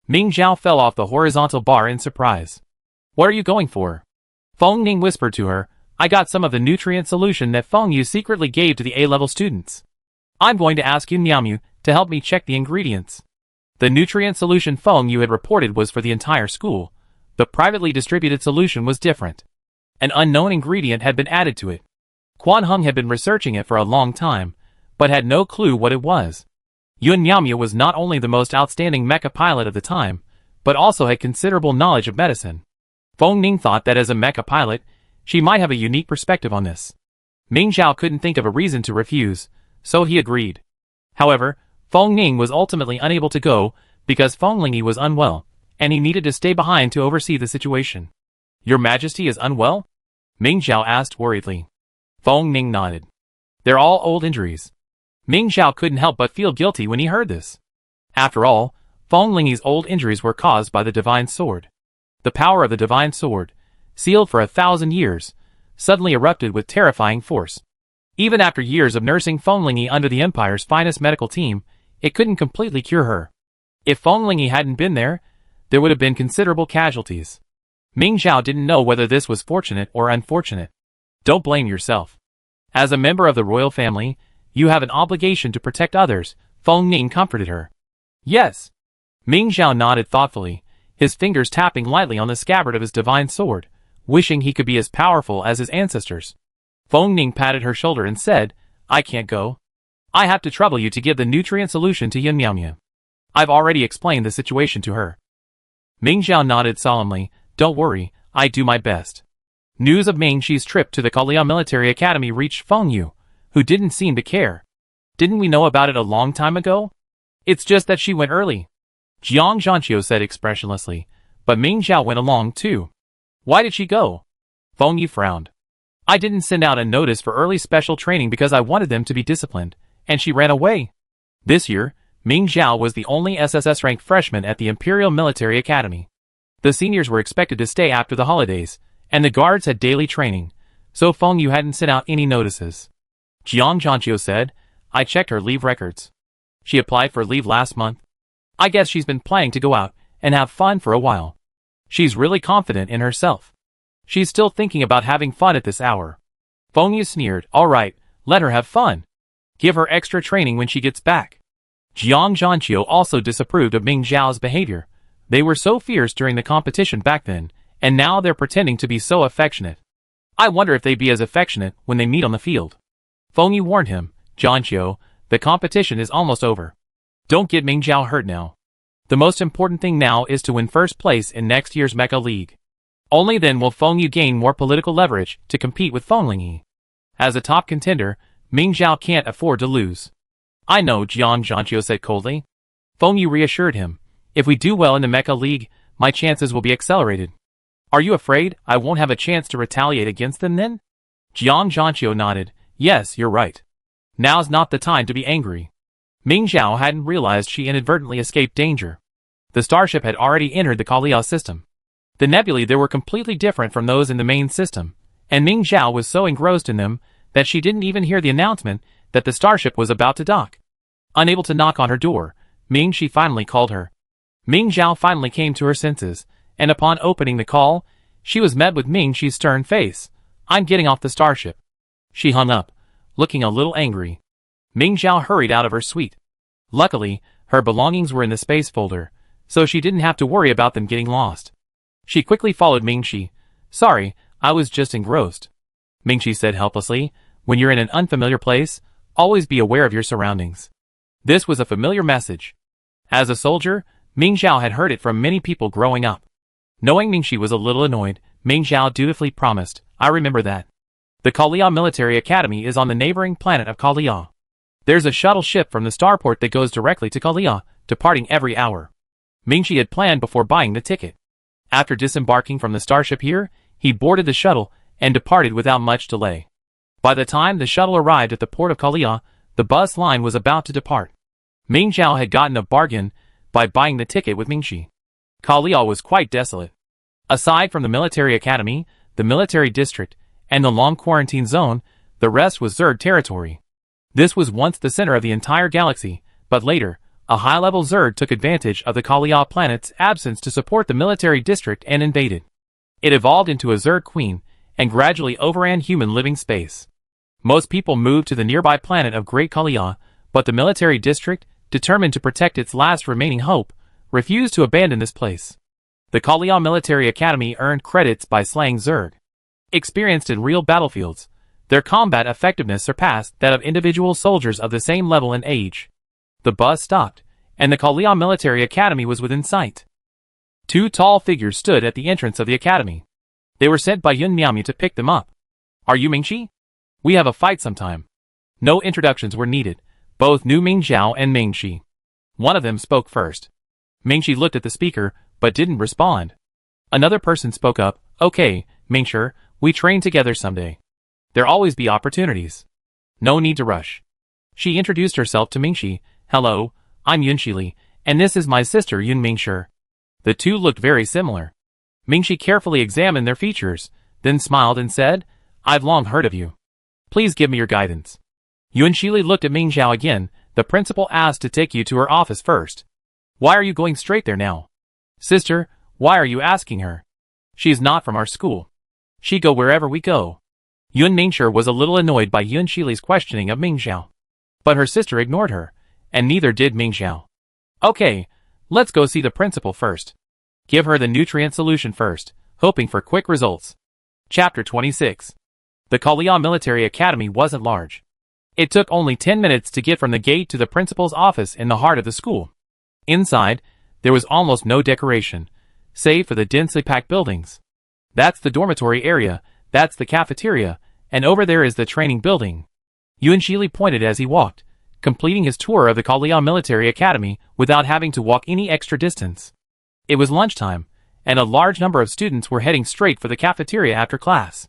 Ming Xiao fell off the horizontal bar in surprise. "What are you going for?" Feng Ning whispered to her, "I got some of the nutrient solution that Feng Yu secretly gave to the A-level students. I'm going to ask Yun Niamu to help me check the ingredients." The nutrient solution Feng Yu had reported was for the entire school. The privately distributed solution was different. An unknown ingredient had been added to it. Quan Hung had been researching it for a long time, but had no clue what it was. Yun Niamu was not only the most outstanding mecha pilot of the time, but also had considerable knowledge of medicine. Feng Ning thought that as a mecha pilot, she might have a unique perspective on this. Ming Xiao couldn't think of a reason to refuse, so he agreed. However, Feng Ning was ultimately unable to go because Feng Lingyi was unwell, and he needed to stay behind to oversee the situation. "Your Majesty is unwell?" Ming Xiao asked worriedly. Feng Ning nodded. "They're all old injuries." Ming Xiao couldn't help but feel guilty when he heard this. After all, Feng Lingyi's old injuries were caused by the Divine Sword. The power of the Divine Sword, sealed for 1,000 years, suddenly erupted with terrifying force. Even after years of nursing Feng Lingyi under the Empire's finest medical team, it couldn't completely cure her. If Feng Lingyi hadn't been there, there would have been considerable casualties. Ming Zhao didn't know whether this was fortunate or unfortunate. Don't blame yourself. As a member of the royal family, you have an obligation to protect others, Feng Ning comforted her. Yes. Ming Zhao nodded thoughtfully, his fingers tapping lightly on the scabbard of his divine sword, wishing he could be as powerful as his ancestors. Feng Ning patted her shoulder and said, I can't go. I have to trouble you to give the nutrient solution to Yun Miaomia. I've already explained the situation to her. Ming Zhao nodded solemnly, don't worry, I do my best. News of Ming Xi's trip to the Kalia Military Academy reached Feng Yu, who didn't seem to care. Didn't we know about it a long time ago? It's just that she went early. Jiang Zhanqiu said expressionlessly, but Ming Zhao went along too. Why did she go? Feng Yu frowned. I didn't send out a notice for early special training because I wanted them to be disciplined, and she ran away. This year, Ming Zhao was the only SSS-ranked freshman at the Imperial Military Academy. The seniors were expected to stay after the holidays, and the guards had daily training, so Feng Yu hadn't sent out any notices. Jiang Zhanqiu said, I checked her leave records. She applied for leave last month. I guess she's been planning to go out and have fun for a while. She's really confident in herself. She's still thinking about having fun at this hour. Feng Yu sneered, all right, let her have fun. Give her extra training when she gets back. Jiang Zhanqiu also disapproved of Ming Zhao's behavior. They were so fierce during the competition back then, and now they're pretending to be so affectionate. I wonder if they'd be as affectionate when they meet on the field. Feng Yu warned him, Zhanqiu, the competition is almost over. Don't get Ming Zhao hurt now. The most important thing now is to win first place in next year's Mecha League. Only then will Feng Yu gain more political leverage to compete with Feng Lingyi. As a top contender, Ming Zhao can't afford to lose. I know, Jiang Zhanqiu said coldly. Feng Yu reassured him, if we do well in the Mecha League, my chances will be accelerated. Are you afraid I won't have a chance to retaliate against them then? Jiang Zhanqiu nodded, yes, you're right. Now's not the time to be angry. Ming Zhao hadn't realized she inadvertently escaped danger. The starship had already entered the Kalia system. The nebulae there were completely different from those in the main system, and Ming Zhao was so engrossed in them that she didn't even hear the announcement that the starship was about to dock. Unable to knock on her door, Ming Xi finally called her. Ming Zhao finally came to her senses, and upon opening the call, she was met with Ming Xi's stern face. I'm getting off the starship. She hung up, looking a little angry. Ming Zhao hurried out of her suite. Luckily, her belongings were in the space folder, so she didn't have to worry about them getting lost. She quickly followed Ming Xi. Sorry, I was just engrossed. Ming Xi said helplessly, when you're in an unfamiliar place, always be aware of your surroundings. This was a familiar message. As a soldier, Ming Zhao had heard it from many people growing up. Knowing Ming Xi was a little annoyed, Ming Zhao dutifully promised, I remember that. The Kalia Military Academy is on the neighboring planet of Kalia. There's a shuttle ship from the starport that goes directly to Kalia, departing every hour. Ming Xi had planned before buying the ticket. After disembarking from the starship here, he boarded the shuttle and departed without much delay. By the time the shuttle arrived at the port of Kalia, the bus line was about to depart. Ming Zhao had gotten a bargain by buying the ticket with Ming Xi. Kalia was quite desolate. Aside from the military academy, the military district, and the long quarantine zone, the rest was Zerg territory. This was once the center of the entire galaxy, but later, a high-level Zerg took advantage of the Kalia planet's absence to support the military district and invaded. It evolved into a Zerg queen, and gradually overran human living space. Most people moved to the nearby planet of Great Kalia, but the military district, determined to protect its last remaining hope, refused to abandon this place. The Kalia Military Academy earned credits by slaying Zerg. Experienced in real battlefields, their combat effectiveness surpassed that of individual soldiers of the same level and age. The bus stopped, and the Kalia Military Academy was within sight. Two tall figures stood at the entrance of the academy. They were sent by Yun Miaomia to pick them up. Are you Ming Xi? We have a fight sometime. No introductions were needed. Both knew Ming Zhao and Ming Xi. One of them spoke first. Ming Xi looked at the speaker, but didn't respond. Another person spoke up, okay, Ming Xi, we train together someday. There'll always be opportunities. No need to rush. She introduced herself to Ming Xi. Hello, I'm Yun Xili, and this is my sister Yun Ming Xi. The two looked very similar. Ming Xi carefully examined their features, then smiled and said, I've long heard of you. Please give me your guidance. Yun Xili looked at Ming Zhao again. The principal asked to take you to her office first. Why are you going straight there now? Sister, why are you asking her? She is not from our school. She go wherever we go. Yun Mingshi was a little annoyed by Yun Shili's questioning of Ming Xiao. But her sister ignored her, and neither did Ming Xiao. Okay, let's go see the principal first. Give her the nutrient solution first, hoping for quick results. Chapter 26. The Kalian Military Academy wasn't large. It took only 10 minutes to get from the gate to the principal's office in the heart of the school. Inside, there was almost no decoration, save for the densely packed buildings. That's the dormitory area, that's the cafeteria, and over there is the training building. Yun Shili pointed as he walked, completing his tour of the Kalian Military Academy without having to walk any extra distance. It was lunchtime, and a large number of students were heading straight for the cafeteria after class.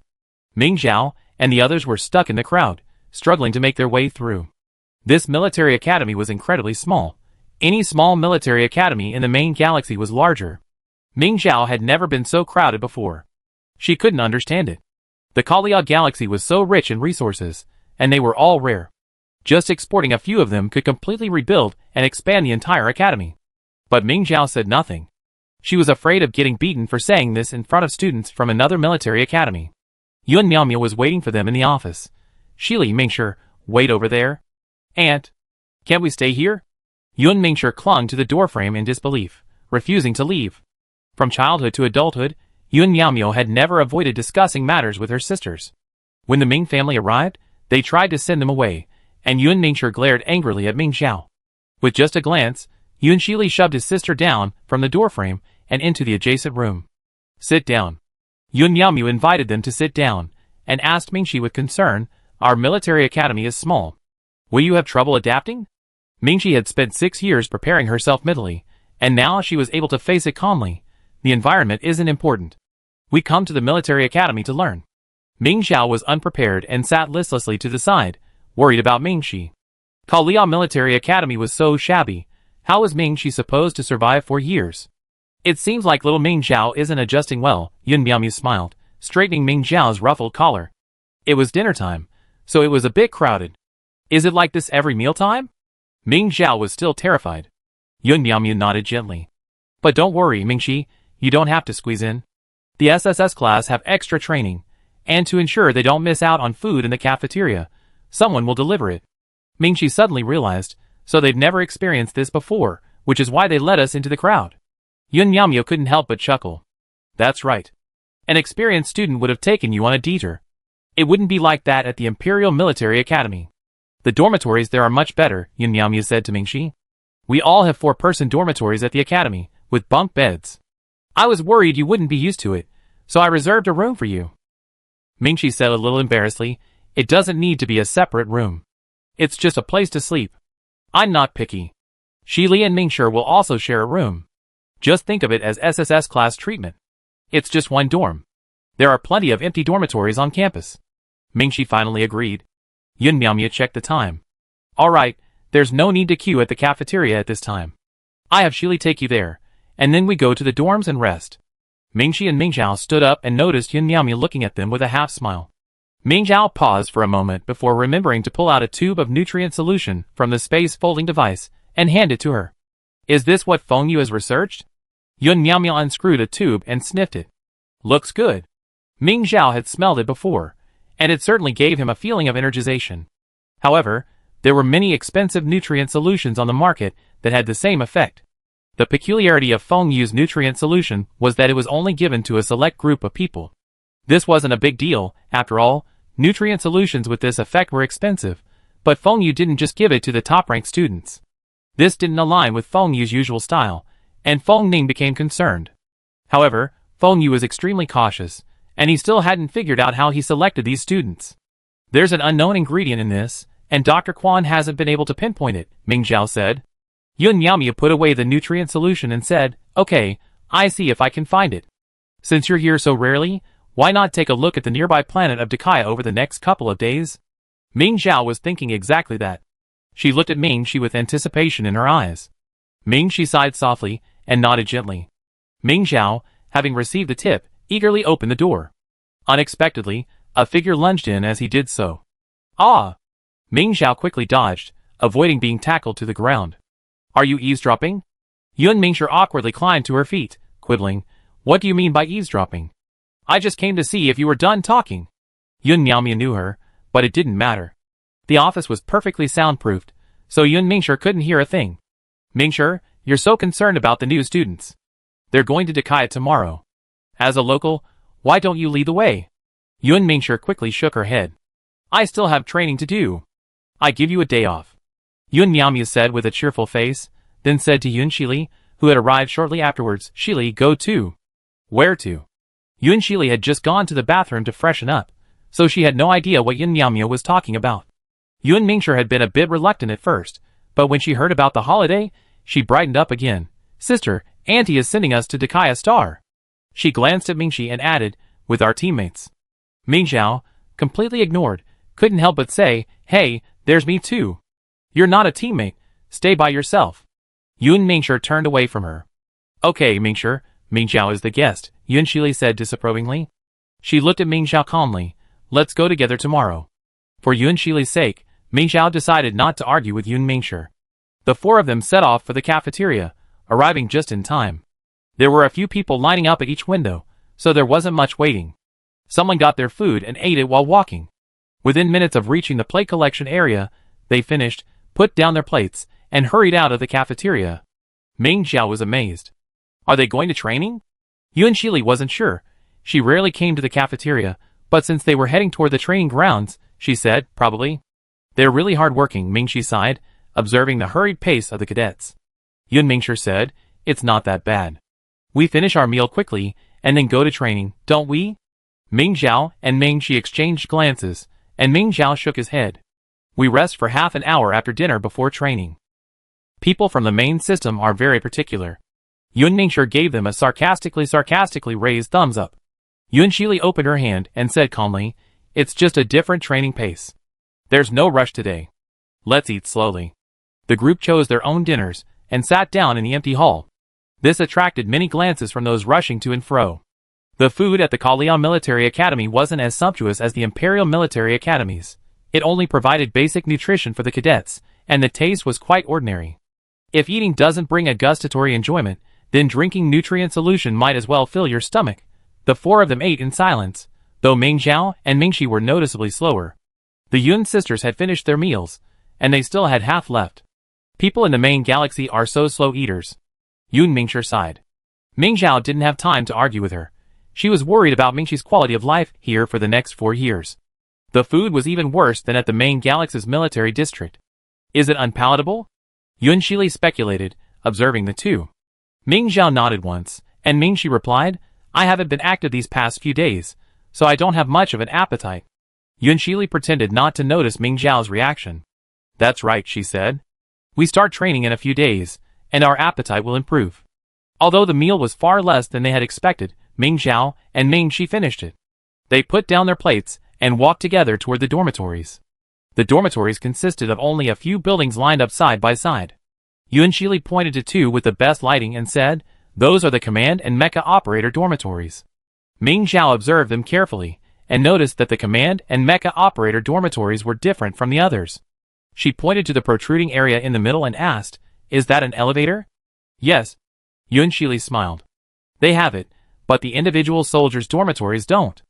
Ming Xiao and the others were stuck in the crowd, struggling to make their way through. This military academy was incredibly small. Any small military academy in the main galaxy was larger. Ming Xiao had never been so crowded before. She couldn't understand it. The Kalian galaxy was so rich in resources, and they were all rare. Just exporting a few of them could completely rebuild and expand the entire academy. But Ming Xiao said nothing. She was afraid of getting beaten for saying this in front of students from another military academy. Yun Miaomia was waiting for them in the office. Shili Mingshi, wait over there. Aunt, can't we stay here? Yun Mingshi clung to the doorframe in disbelief, refusing to leave. From childhood to adulthood, Yun Miaomia had never avoided discussing matters with her sisters. When the Ming family arrived, they tried to send them away, and Yun Mingshi glared angrily at Ming Xiao. With just a glance, Yun Shili shoved his sister down from the doorframe and into the adjacent room. Sit down. Yun Miaomia invited them to sit down, and asked Mingshi with concern, our military academy is small. Will you have trouble adapting? Mingshi had spent 6 years preparing herself mentally, and now she was able to face it calmly. The environment isn't important. We come to the military academy to learn. Ming Xiao was unprepared and sat listlessly to the side, worried about Mingshi. Kalian Military Academy was so shabby. How was Mingshi supposed to survive for years? It seems like little Ming Xiao isn't adjusting well, Yun Miaomia smiled, straightening Ming Xiao's ruffled collar. It was dinner time, so it was a bit crowded. Is it like this every mealtime? Ming Xiao was still terrified. Yun Miaomia nodded gently. But don't worry, Mingshi, you don't have to squeeze in. The SSS class have extra training, and to ensure they don't miss out on food in the cafeteria, someone will deliver it. Mingshi suddenly realized, so they've never experienced this before, which is why they let us into the crowd. Yun Miaomia couldn't help but chuckle. That's right. An experienced student would have taken you on a detour. It wouldn't be like that at the Imperial Military Academy. The dormitories there are much better, Yun Miaomia said to Mingshi. We all have 4-person dormitories at the academy, with bunk beds. I was worried you wouldn't be used to it, so I reserved a room for you. Mingshi said a little embarrassedly, it doesn't need to be a separate room. It's just a place to sleep. I'm not picky. Shili and Mingshi will also share a room. Just think of it as SSS class treatment. It's just one dorm. There are plenty of empty dormitories on campus. Mingshi finally agreed. Yun Miaomia checked the time. Alright, there's no need to queue at the cafeteria at this time. I have Shili take you there, and then we go to the dorms and rest. Mingshi and Ming Xiao stood up and noticed Yun Miaomia looking at them with a half smile. Ming Xiao paused for a moment before remembering to pull out a tube of nutrient solution from the space folding device and hand it to her. Is this what Feng Yu has researched? Yun Miaomia unscrewed a tube and sniffed it. Looks good. Ming Xiao had smelled it before, and it certainly gave him a feeling of energization. However, there were many expensive nutrient solutions on the market that had the same effect. The peculiarity of Feng Yu's nutrient solution was that it was only given to a select group of people. This wasn't a big deal, after all, nutrient solutions with this effect were expensive, but Feng Yu didn't just give it to the top-ranked students. This didn't align with Feng Yu's usual style, and Feng Ning became concerned. However, Feng Yu was extremely cautious, and he still hadn't figured out how he selected these students. There's an unknown ingredient in this, and Dr. Quan hasn't been able to pinpoint it, Ming Xiao said. Yun Miaomia put away the nutrient solution and said, okay, I see if I can find it. Since you're here so rarely, why not take a look at the nearby planet of Dakaya over the next couple of days? Ming Xiao was thinking exactly that. She looked at Ming-Shi with anticipation in her eyes. Ming-Shi sighed softly and nodded gently. Ming Xiao, having received the tip, eagerly opened the door. Unexpectedly, a figure lunged in as he did so. Ah! Ming Xiao quickly dodged, avoiding being tackled to the ground. Are you eavesdropping? Yun Mingshi awkwardly climbed to her feet, quibbling, "What do you mean by eavesdropping? I just came to see if you were done talking." Yun Miaomia knew her, but it didn't matter. The office was perfectly soundproofed, so Yun Mingshi couldn't hear a thing. "Mingshi, you're so concerned about the new students. They're going to Dakaya tomorrow. As a local, why don't you lead the way?" Yun Mingshi quickly shook her head. "I still have training to do. I give you a day off," Yun Miaomia said with a cheerful face, then said to Yun Shili, who had arrived shortly afterwards, "Shili, go too." "Where to?" Yun Shili had just gone to the bathroom to freshen up, so she had no idea what Yun Miaomia was talking about. Yun Mingshi had been a bit reluctant at first, but when she heard about the holiday, she brightened up again. "Sister, Auntie is sending us to Dakaya Star." She glanced at Mingshi and added, "With our teammates." Ming Zhao, completely ignored, couldn't help but say, "Hey, there's me too." "You're not a teammate, stay by yourself." Yun Mingshi turned away from her. "Okay, Mingshi, Ming Zhao is the guest," Yun Shili said disapprovingly. She looked at Ming Zhao calmly. "Let's go together tomorrow." For Yun Shili's sake, Ming Zhao decided not to argue with Yun Mingshi. The four of them set off for the cafeteria, arriving just in time. There were a few people lining up at each window, so there wasn't much waiting. Someone got their food and ate it while walking. Within minutes of reaching the plate collection area, they finished, put down their plates, and hurried out of the cafeteria. Ming Zhao was amazed. Are they going to training? Yun Shili wasn't sure. She rarely came to the cafeteria, but since they were heading toward the training grounds, she said, probably. They're really hard-working, Mingshi sighed, observing the hurried pace of the cadets. Yun Mingshi said, "It's not that bad. We finish our meal quickly, and then go to training, don't we?" Ming Zhao and Ming Shi exchanged glances, and Ming Zhao shook his head. "We rest for half an hour after dinner before training." People from the main system are very particular. Yun Mingshi gave them a sarcastically raised thumbs up. Yun Shili opened her hand and said calmly, "It's just a different training pace. There's no rush today. Let's eat slowly." The group chose their own dinners and sat down in the empty hall. This attracted many glances from those rushing to and fro. The food at the Kalian Military Academy wasn't as sumptuous as the Imperial Military Academies. It only provided basic nutrition for the cadets, and the taste was quite ordinary. If eating doesn't bring a gustatory enjoyment, then drinking nutrient solution might as well fill your stomach. The four of them ate in silence, though Ming Zhao and Ming Shi were noticeably slower. The Yun sisters had finished their meals, and they still had half left. People in the main galaxy are so slow eaters. Yun Mingshi sighed. Ming Zhao didn't have time to argue with her. She was worried about Ming Shi's quality of life here for the next 4 years. The food was even worse than at the main galaxy's military district. Is it unpalatable? Yun Shili speculated, observing the two. Ming Zhao nodded once, and Ming Shi replied, "I haven't been active these past few days, so I don't have much of an appetite." Yun Shili pretended not to notice Ming Zhao's reaction. "That's right," she said. "We start training in a few days, and our appetite will improve." Although the meal was far less than they had expected, Ming Zhao and Ming Shi finished it. They put down their plates and walked together toward the dormitories. The dormitories consisted of only a few buildings lined up side by side. Yun Shili pointed to two with the best lighting and said, "Those are the command and mecha operator dormitories." Ming Zhao observed them carefully, and noticed that the command and mecha operator dormitories were different from the others. She pointed to the protruding area in the middle and asked, "Is that an elevator?" "Yes." Yun Shili smiled. "They have it, but the individual soldiers' dormitories don't."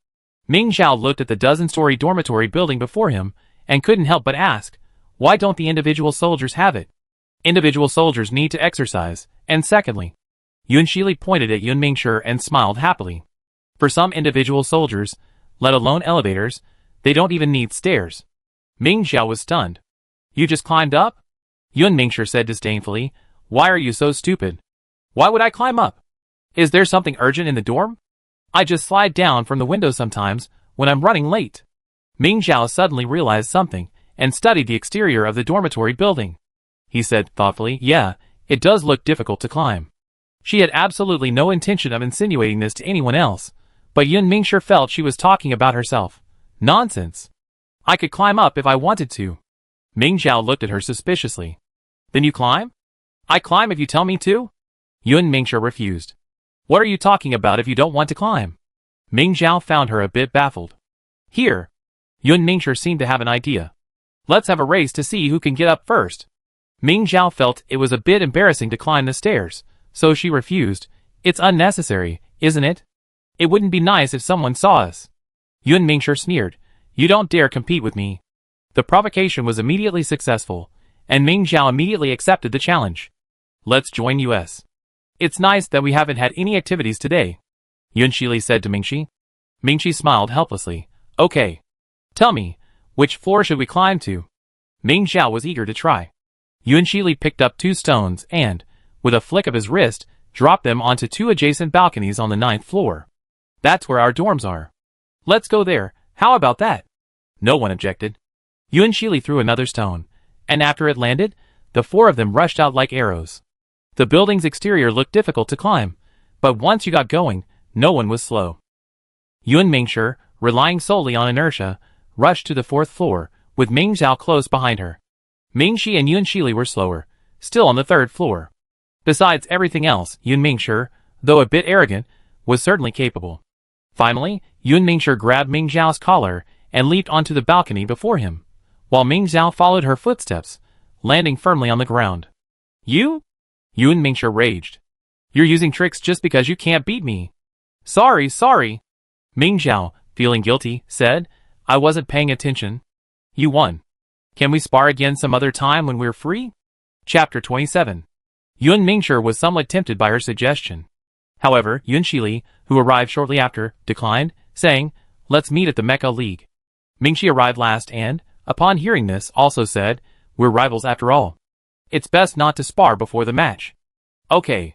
Ming Zhao looked at the dozen-story dormitory building before him, and couldn't help but ask, "Why don't the individual soldiers have it?" "Individual soldiers need to exercise, and secondly," Yun Shili pointed at Yun Mingshi and smiled happily. "For some individual soldiers, let alone elevators, they don't even need stairs." Ming Zhao was stunned. "You just climbed up?" Yun Mingshi said disdainfully, "Why are you so stupid? Why would I climb up? Is there something urgent in the dorm? I just slide down from the window sometimes when I'm running late." Ming Zhao suddenly realized something and studied the exterior of the dormitory building. He said thoughtfully, "Yeah, it does look difficult to climb." She had absolutely no intention of insinuating this to anyone else, but Yun Mingshi felt she was talking about herself. Nonsense. "I could climb up if I wanted to." Ming Zhao looked at her suspiciously. "Then you climb?" "I climb if you tell me to." Yun Mingshi refused. "What are you talking about if you don't want to climb?" Ming Zhao found her a bit baffled. "Here." Yun Mingshi seemed to have an idea. "Let's have a race to see who can get up first." Ming Zhao felt it was a bit embarrassing to climb the stairs, So she refused. It's unnecessary, isn't it? It wouldn't be nice if someone saw us. Yun Mingshi sneered. You don't dare compete with me. The provocation was immediately successful, and Ming Zhao immediately accepted the challenge. Let's join us. It's nice that we haven't had any activities today, Yun Shili said to Mingshi. Mingshi smiled helplessly. Okay. Tell me, which floor should we climb to? Ming Zhao was eager to try. Yun Shili picked up 2 stones and, with a flick of his wrist, dropped them onto 2 adjacent balconies on the 9th floor. That's where our dorms are. Let's go there, how about that? No one objected. Yun Shili threw another stone, and after it landed, the 4 of them rushed out like arrows. The building's exterior looked difficult to climb, but once you got going, no one was slow. Yun Mingshi, relying solely on inertia, rushed to the 4th floor, with Ming Zhao close behind her. Mingshi and Yun Shili were slower, still on the 3rd floor. Besides everything else, Yun Mingshi, though a bit arrogant, was certainly capable. Finally, Yun Mingshi grabbed Ming Zhao's collar and leaped onto the balcony before him, while Ming Zhao followed her footsteps, landing firmly on the ground. You? Yun Mingshi raged. You're using tricks just because you can't beat me. Sorry. Ming Zhao, feeling guilty, said, I wasn't paying attention. You won. Can we spar again some other time when we're free? Chapter 27. Yun Mingshi was somewhat tempted by her suggestion. However, Yun Shili, who arrived shortly after, declined, saying, Let's meet at the Mecha League. Mingshi arrived last and, upon hearing this, also said, We're rivals after all. It's best not to spar before the match. Okay.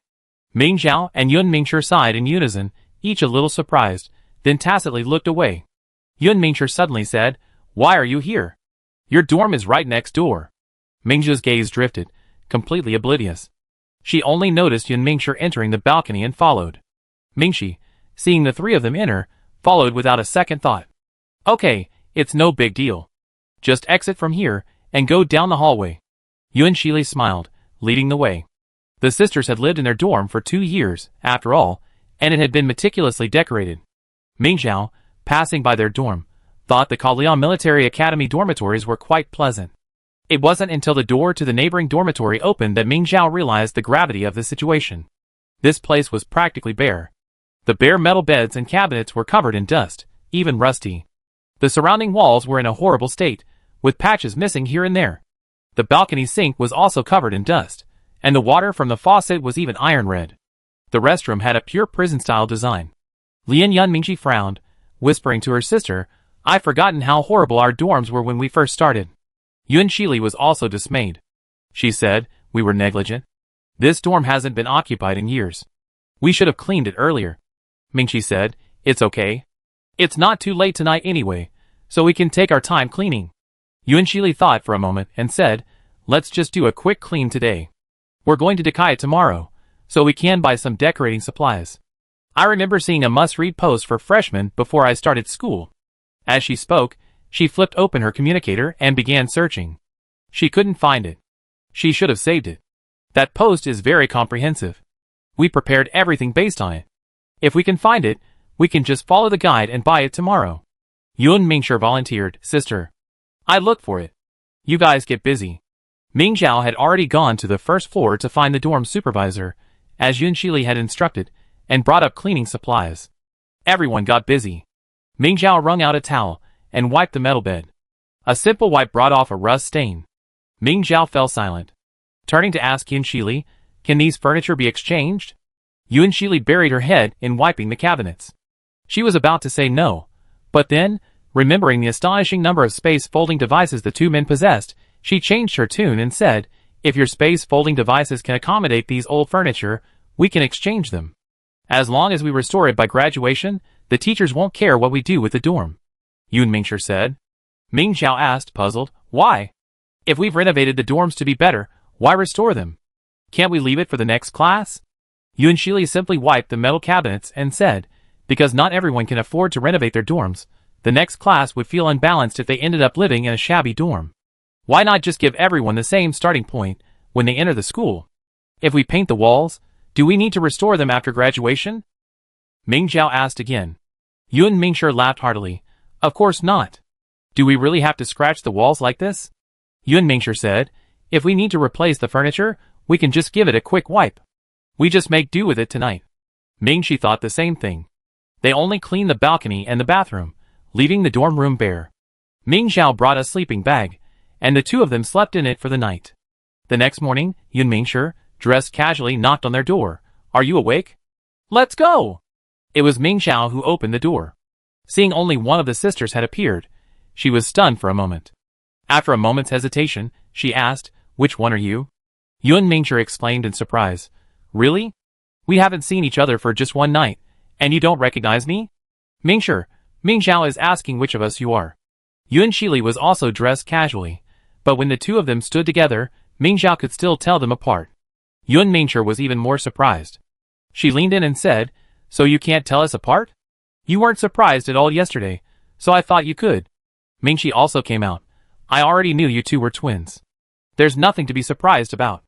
Ming Zhao and Yun Mingshi sighed in unison, each a little surprised, then tacitly looked away. Yun Mingshi suddenly said, Why are you here? Your dorm is right next door. Mingshi's gaze drifted, completely oblivious. She only noticed Yun Mingshi entering the balcony and followed. Mingshi, seeing the 3 of them enter, followed without a second thought. Okay, it's no big deal. Just exit from here, and go down the hallway. Yun Shili smiled, leading the way. The sisters had lived in their dorm for 2 years, after all, and it had been meticulously decorated. Ming Zhao, passing by their dorm, thought the Kalian Military Academy dormitories were quite pleasant. It wasn't until the door to the neighboring dormitory opened that Ming Zhao realized the gravity of the situation. This place was practically bare. The bare metal beds and cabinets were covered in dust, even rusty. The surrounding walls were in a horrible state, with patches missing here and there. The balcony sink was also covered in dust, and the water from the faucet was even iron red. The restroom had a pure prison-style design. Yun Mingshi frowned, whispering to her sister, I've forgotten how horrible our dorms were when we first started. Yun Shili was also dismayed. She said, We were negligent. This dorm hasn't been occupied in years. We should have cleaned it earlier. Mingshi said, It's okay. It's not too late tonight anyway, so we can take our time cleaning. Yun Shili thought for a moment and said, Let's just do a quick clean today. We're going to Dakai tomorrow, so we can buy some decorating supplies. I remember seeing a must-read post for freshmen before I started school. As she spoke, she flipped open her communicator and began searching. She couldn't find it. She should have saved it. That post is very comprehensive. We prepared everything based on it. If we can find it, we can just follow the guide and buy it tomorrow. Yun Mingshi volunteered, Sister. I look for it. You guys get busy. Ming Zhao had already gone to the 1st floor to find the dorm supervisor, as Yun Shili had instructed, and brought up cleaning supplies. Everyone got busy. Ming Zhao wrung out a towel and wiped the metal bed. A simple wipe brought off a rust stain. Ming Zhao fell silent. Turning to ask Yun Shili, Can these furniture be exchanged? Yun Shili buried her head in wiping the cabinets. She was about to say no, but then, remembering the astonishing number of space folding devices the 2 men possessed, she changed her tune and said, If your space folding devices can accommodate these old furniture, we can exchange them. As long as we restore it by graduation, the teachers won't care what we do with the dorm. Yun Mingshi said. Ming Zhao asked, puzzled, Why? If we've renovated the dorms to be better, why restore them? Can't we leave it for the next class? Yun Shili simply wiped the metal cabinets and said, Because not everyone can afford to renovate their dorms, the next class would feel unbalanced if they ended up living in a shabby dorm. Why not just give everyone the same starting point when they enter the school? If we paint the walls, do we need to restore them after graduation? Ming Zhao asked again. Yun Mingshi laughed heartily. Of course not. Do we really have to scratch the walls like this? Yun Mingshi said, If we need to replace the furniture, we can just give it a quick wipe. We just make do with it tonight. Mingxi thought the same thing. They only cleaned the balcony and the bathroom, leaving the dorm room bare. Ming Xiao brought a sleeping bag, and the two of them slept in it for the night. The next morning, Yun Mingshi, dressed casually, knocked on their door. Are you awake? Let's go! It was Ming Xiao who opened the door. Seeing only one of the sisters had appeared, she was stunned for a moment. After a moment's hesitation, she asked, which one are you? Yun Mingshi explained in surprise. Really? We haven't seen each other for just one night, and you don't recognize me? Mingshi, Ming Xiao is asking which of us you are. Yun Shili was also dressed casually, but when the two of them stood together, Ming Xiao could still tell them apart. Yun Mingshi was even more surprised. She leaned in and said, so you can't tell us apart? You weren't surprised at all yesterday, so I thought you could. Mingxi also came out. I already knew you two were twins. There's nothing to be surprised about.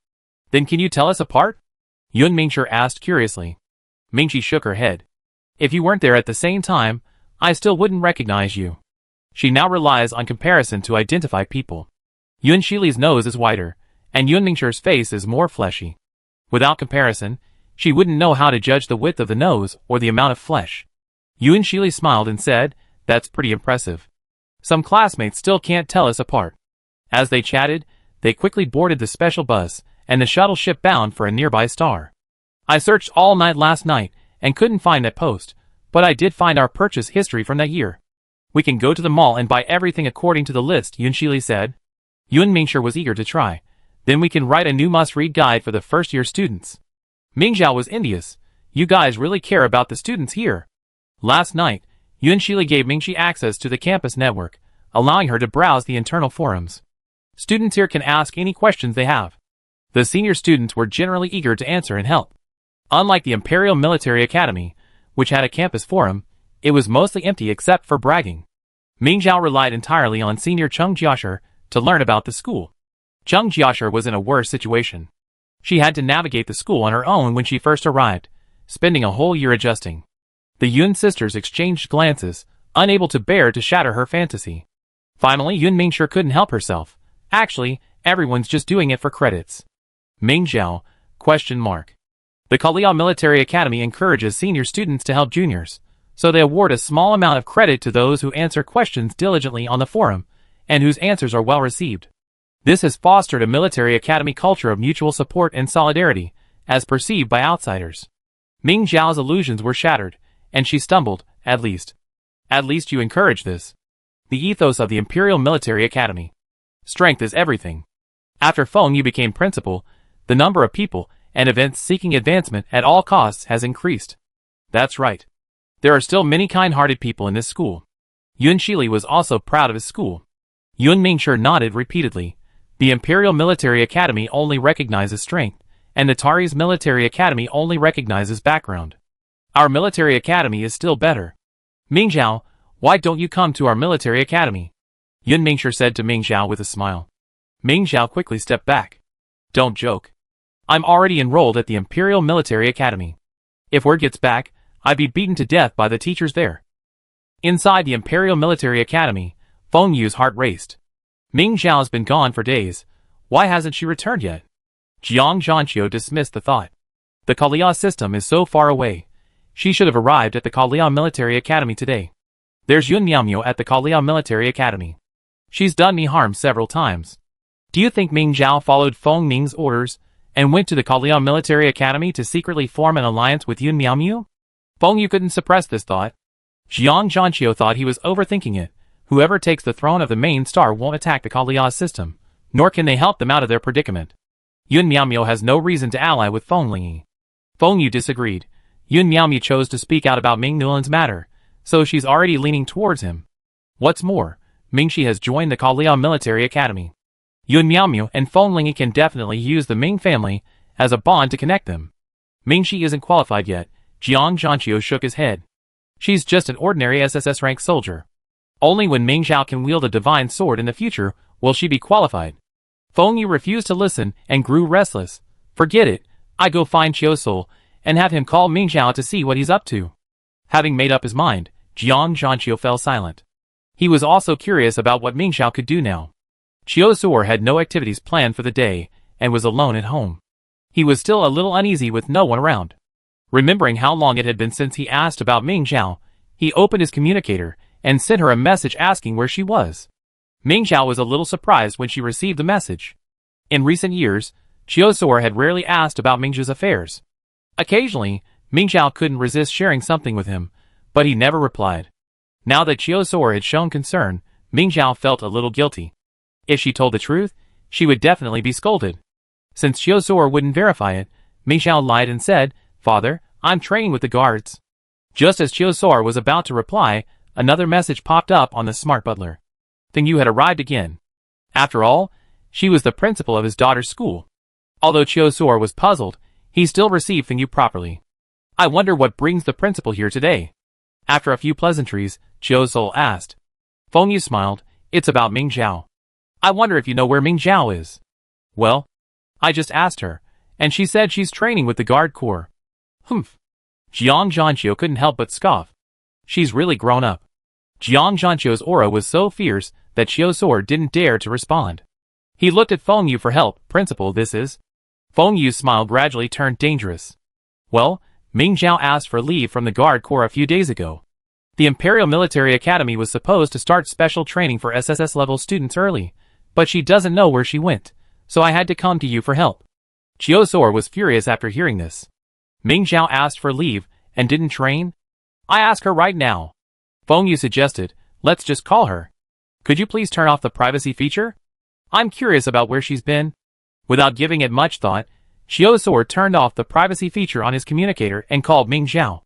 Then can you tell us apart? Yun Mingshi asked curiously. Mingxi shook her head. If you weren't there at the same time, I still wouldn't recognize you. She now relies on comparison to identify people. Yun Shili's nose is wider, and Yun Mingshi's face is more fleshy. Without comparison, she wouldn't know how to judge the width of the nose or the amount of flesh. Yun Shili smiled and said, that's pretty impressive. Some classmates still can't tell us apart. As they chatted, they quickly boarded the special bus and the shuttle ship bound for a nearby star. I searched all night last night and couldn't find that post, but I did find our purchase history from that year. We can go to the mall and buy everything according to the list, Yun Shili said. Yun Mingshi was eager to try. Then we can write a new must-read guide for the first-year students. Ming Xiao was envious. You guys really care about the students here. Last night, Yun Shili gave Mingxi access to the campus network, allowing her to browse the internal forums. Students here can ask any questions they have. The senior students were generally eager to answer and help. Unlike the Imperial Military Academy, which had a campus forum, it was mostly empty except for bragging. Ming Xiao relied entirely on senior Cheng Jiashi to learn about the school. Cheng Jiashi was in a worse situation. She had to navigate the school on her own when she first arrived, spending a whole year adjusting. The Yun sisters exchanged glances, unable to bear to shatter her fantasy. Finally, Yun Mingshi couldn't help herself. Actually, everyone's just doing it for credits. Ming Xiao, ? The Kalia Military Academy encourages senior students to help juniors, so they award a small amount of credit to those who answer questions diligently on the forum, and whose answers are well received. This has fostered a military academy culture of mutual support and solidarity, as perceived by outsiders. Ming Xiao's illusions were shattered, and she stumbled, at least. At least you encourage this. The ethos of the Imperial Military Academy. Strength is everything. After Feng Yu became principal, the number of people and events seeking advancement at all costs has increased. That's right. There are still many kind-hearted people in this school. Yun Shili was also proud of his school. Yun Mingshi nodded repeatedly. The Imperial Military Academy only recognizes strength, and the Tari's Military Academy only recognizes background. Our military academy is still better. Ming Xiao, why don't you come to our military academy? Yun Mingshi said to Ming Xiao with a smile. Ming Xiao quickly stepped back. Don't joke. I'm already enrolled at the Imperial Military Academy. If word gets back, I'd be beaten to death by the teachers there. Inside the Imperial Military Academy, Feng Yu's heart raced. Ming Xiao's been gone for days. Why hasn't she returned yet? Jiang Zhanqiu dismissed the thought. The Kalia system is so far away. She should have arrived at the Kalia Military Academy today. There's Yun Miaomio at the Kalia Military Academy. She's done me harm several times. Do you think Ming Xiao followed Feng Ning's orders and went to the Kalia Military Academy to secretly form an alliance with Yun Miaomio? Feng Yu couldn't suppress this thought. Jiang Zhanqiu thought he was overthinking it. Whoever takes the throne of the main star won't attack the Kalia system, nor can they help them out of their predicament. Yun Miaomio has no reason to ally with Feng Ling. Feng Yu disagreed. Yun Miaomio chose to speak out about Ming Nulan's matter, so she's already leaning towards him. What's more, Mingxi has joined the Kalia Military Academy. Yun Miaomio and Feng Ling can definitely use the Ming family as a bond to connect them. Mingxi isn't qualified yet. Jiang Zhanqiu shook his head. She's just an ordinary SSS rank soldier. Only when Ming Xiao can wield a divine sword in the future will she be qualified. Feng Yu refused to listen and grew restless. Forget it, I go find Chiu Sol and have him call Ming Xiao to see what he's up to. Having made up his mind, Jiang Zhanqiu fell silent. He was also curious about what Ming Xiao could do now. Chiu Sol had no activities planned for the day and was alone at home. He was still a little uneasy with no one around. Remembering how long it had been since he asked about Ming Xiao, he opened his communicator and sent her a message asking where she was. Ming Xiao was a little surprised when she received the message. In recent years, Chiosor had rarely asked about Ming Xiao's affairs. Occasionally, Ming Xiao couldn't resist sharing something with him, but he never replied. Now that Chiosor had shown concern, Ming Xiao felt a little guilty. If she told the truth, she would definitely be scolded. Since Chiosor wouldn't verify it, Ming Xiao lied and said, "Father, I'm training with the guards." Just as Chiosor was about to reply, another message popped up on the smart butler. Then you had arrived again. After all, she was the principal of his daughter's school. Although Chiosor was puzzled, he still received Feng Yu properly. I wonder what brings the principal here today. After a few pleasantries, Chiosor asked. Feng Yu smiled. It's about Ming Xiao. I wonder if you know where Ming Xiao is. Well, I just asked her, and she said she's training with the guard corps. Humph. Jiang Zhanqiu couldn't help but scoff. She's really grown up. Jiang Zhanqiu's aura was so fierce that Chiosor didn't dare to respond. He looked at Feng Yu for help. Principal, this is. Feng Yu's smile gradually turned dangerous. Well, Ming Xiao asked for leave from the guard corps a few days ago. The Imperial Military Academy was supposed to start special training for SSS-level students early, but she doesn't know where she went, so I had to come to you for help. Chiosor was furious after hearing this. Ming Xiao asked for leave and didn't train? I ask her right now. Feng Yu suggested, let's just call her. Could you please turn off the privacy feature? I'm curious about where she's been. Without giving it much thought, Chiosor turned off the privacy feature on his communicator and called Ming Xiao.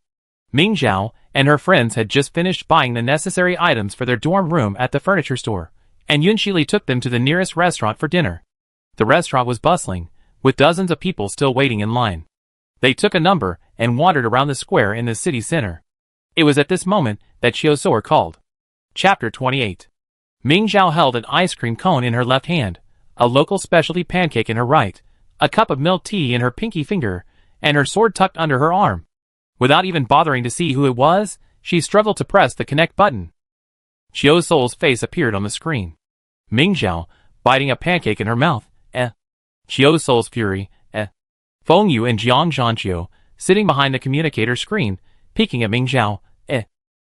Ming Xiao and her friends had just finished buying the necessary items for their dorm room at the furniture store, and Yunshili took them to the nearest restaurant for dinner. The restaurant was bustling, with dozens of people still waiting in line. They took a number and wandered around the square in the city center. It was at this moment that Chiosor called. Chapter 28. Ming Xiao held an ice cream cone in her left hand, a local specialty pancake in her right, a cup of milk tea in her pinky finger, and her sword tucked under her arm. Without even bothering to see who it was, she struggled to press the connect button. Chiosor's face appeared on the screen. Ming Xiao, biting a pancake in her mouth, Chiosor's fury, Feng Yu and Jiang Zhanqiu, sitting behind the communicator screen, peeking at Ming Xiao,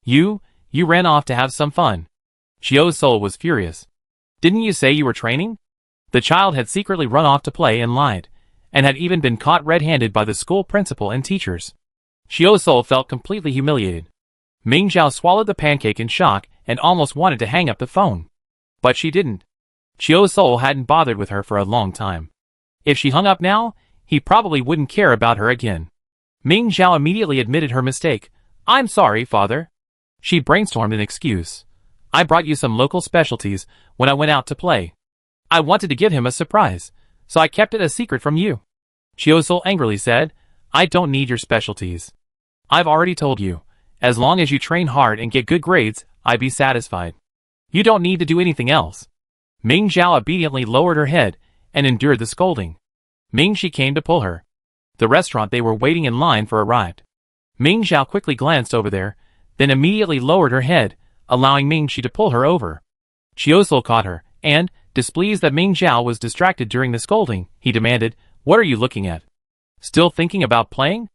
You ran off to have some fun. Chiosor was furious. Didn't you say you were training? The child had secretly run off to play and lied, and had even been caught red-handed by the school principal and teachers. Chiosor felt completely humiliated. Ming Xiao swallowed the pancake in shock and almost wanted to hang up the phone. But she didn't. Chiosor hadn't bothered with her for a long time. If she hung up now, he probably wouldn't care about her again. Ming Xiao immediately admitted her mistake. I'm sorry, father. She brainstormed an excuse. I brought you some local specialties when I went out to play. I wanted to give him a surprise, so I kept it a secret from you. Chiosor angrily said, I don't need your specialties. I've already told you. As long as you train hard and get good grades, I'd be satisfied. You don't need to do anything else. Ming Xiao obediently lowered her head and endured the scolding. Ming Shi came to pull her. The restaurant they were waiting in line for arrived. Ming Xiao quickly glanced over there, then immediately lowered her head, allowing Ming Shi to pull her over. Chiosor caught her, and, displeased that Ming Xiao was distracted during the scolding, he demanded, What are you looking at? Still thinking about playing?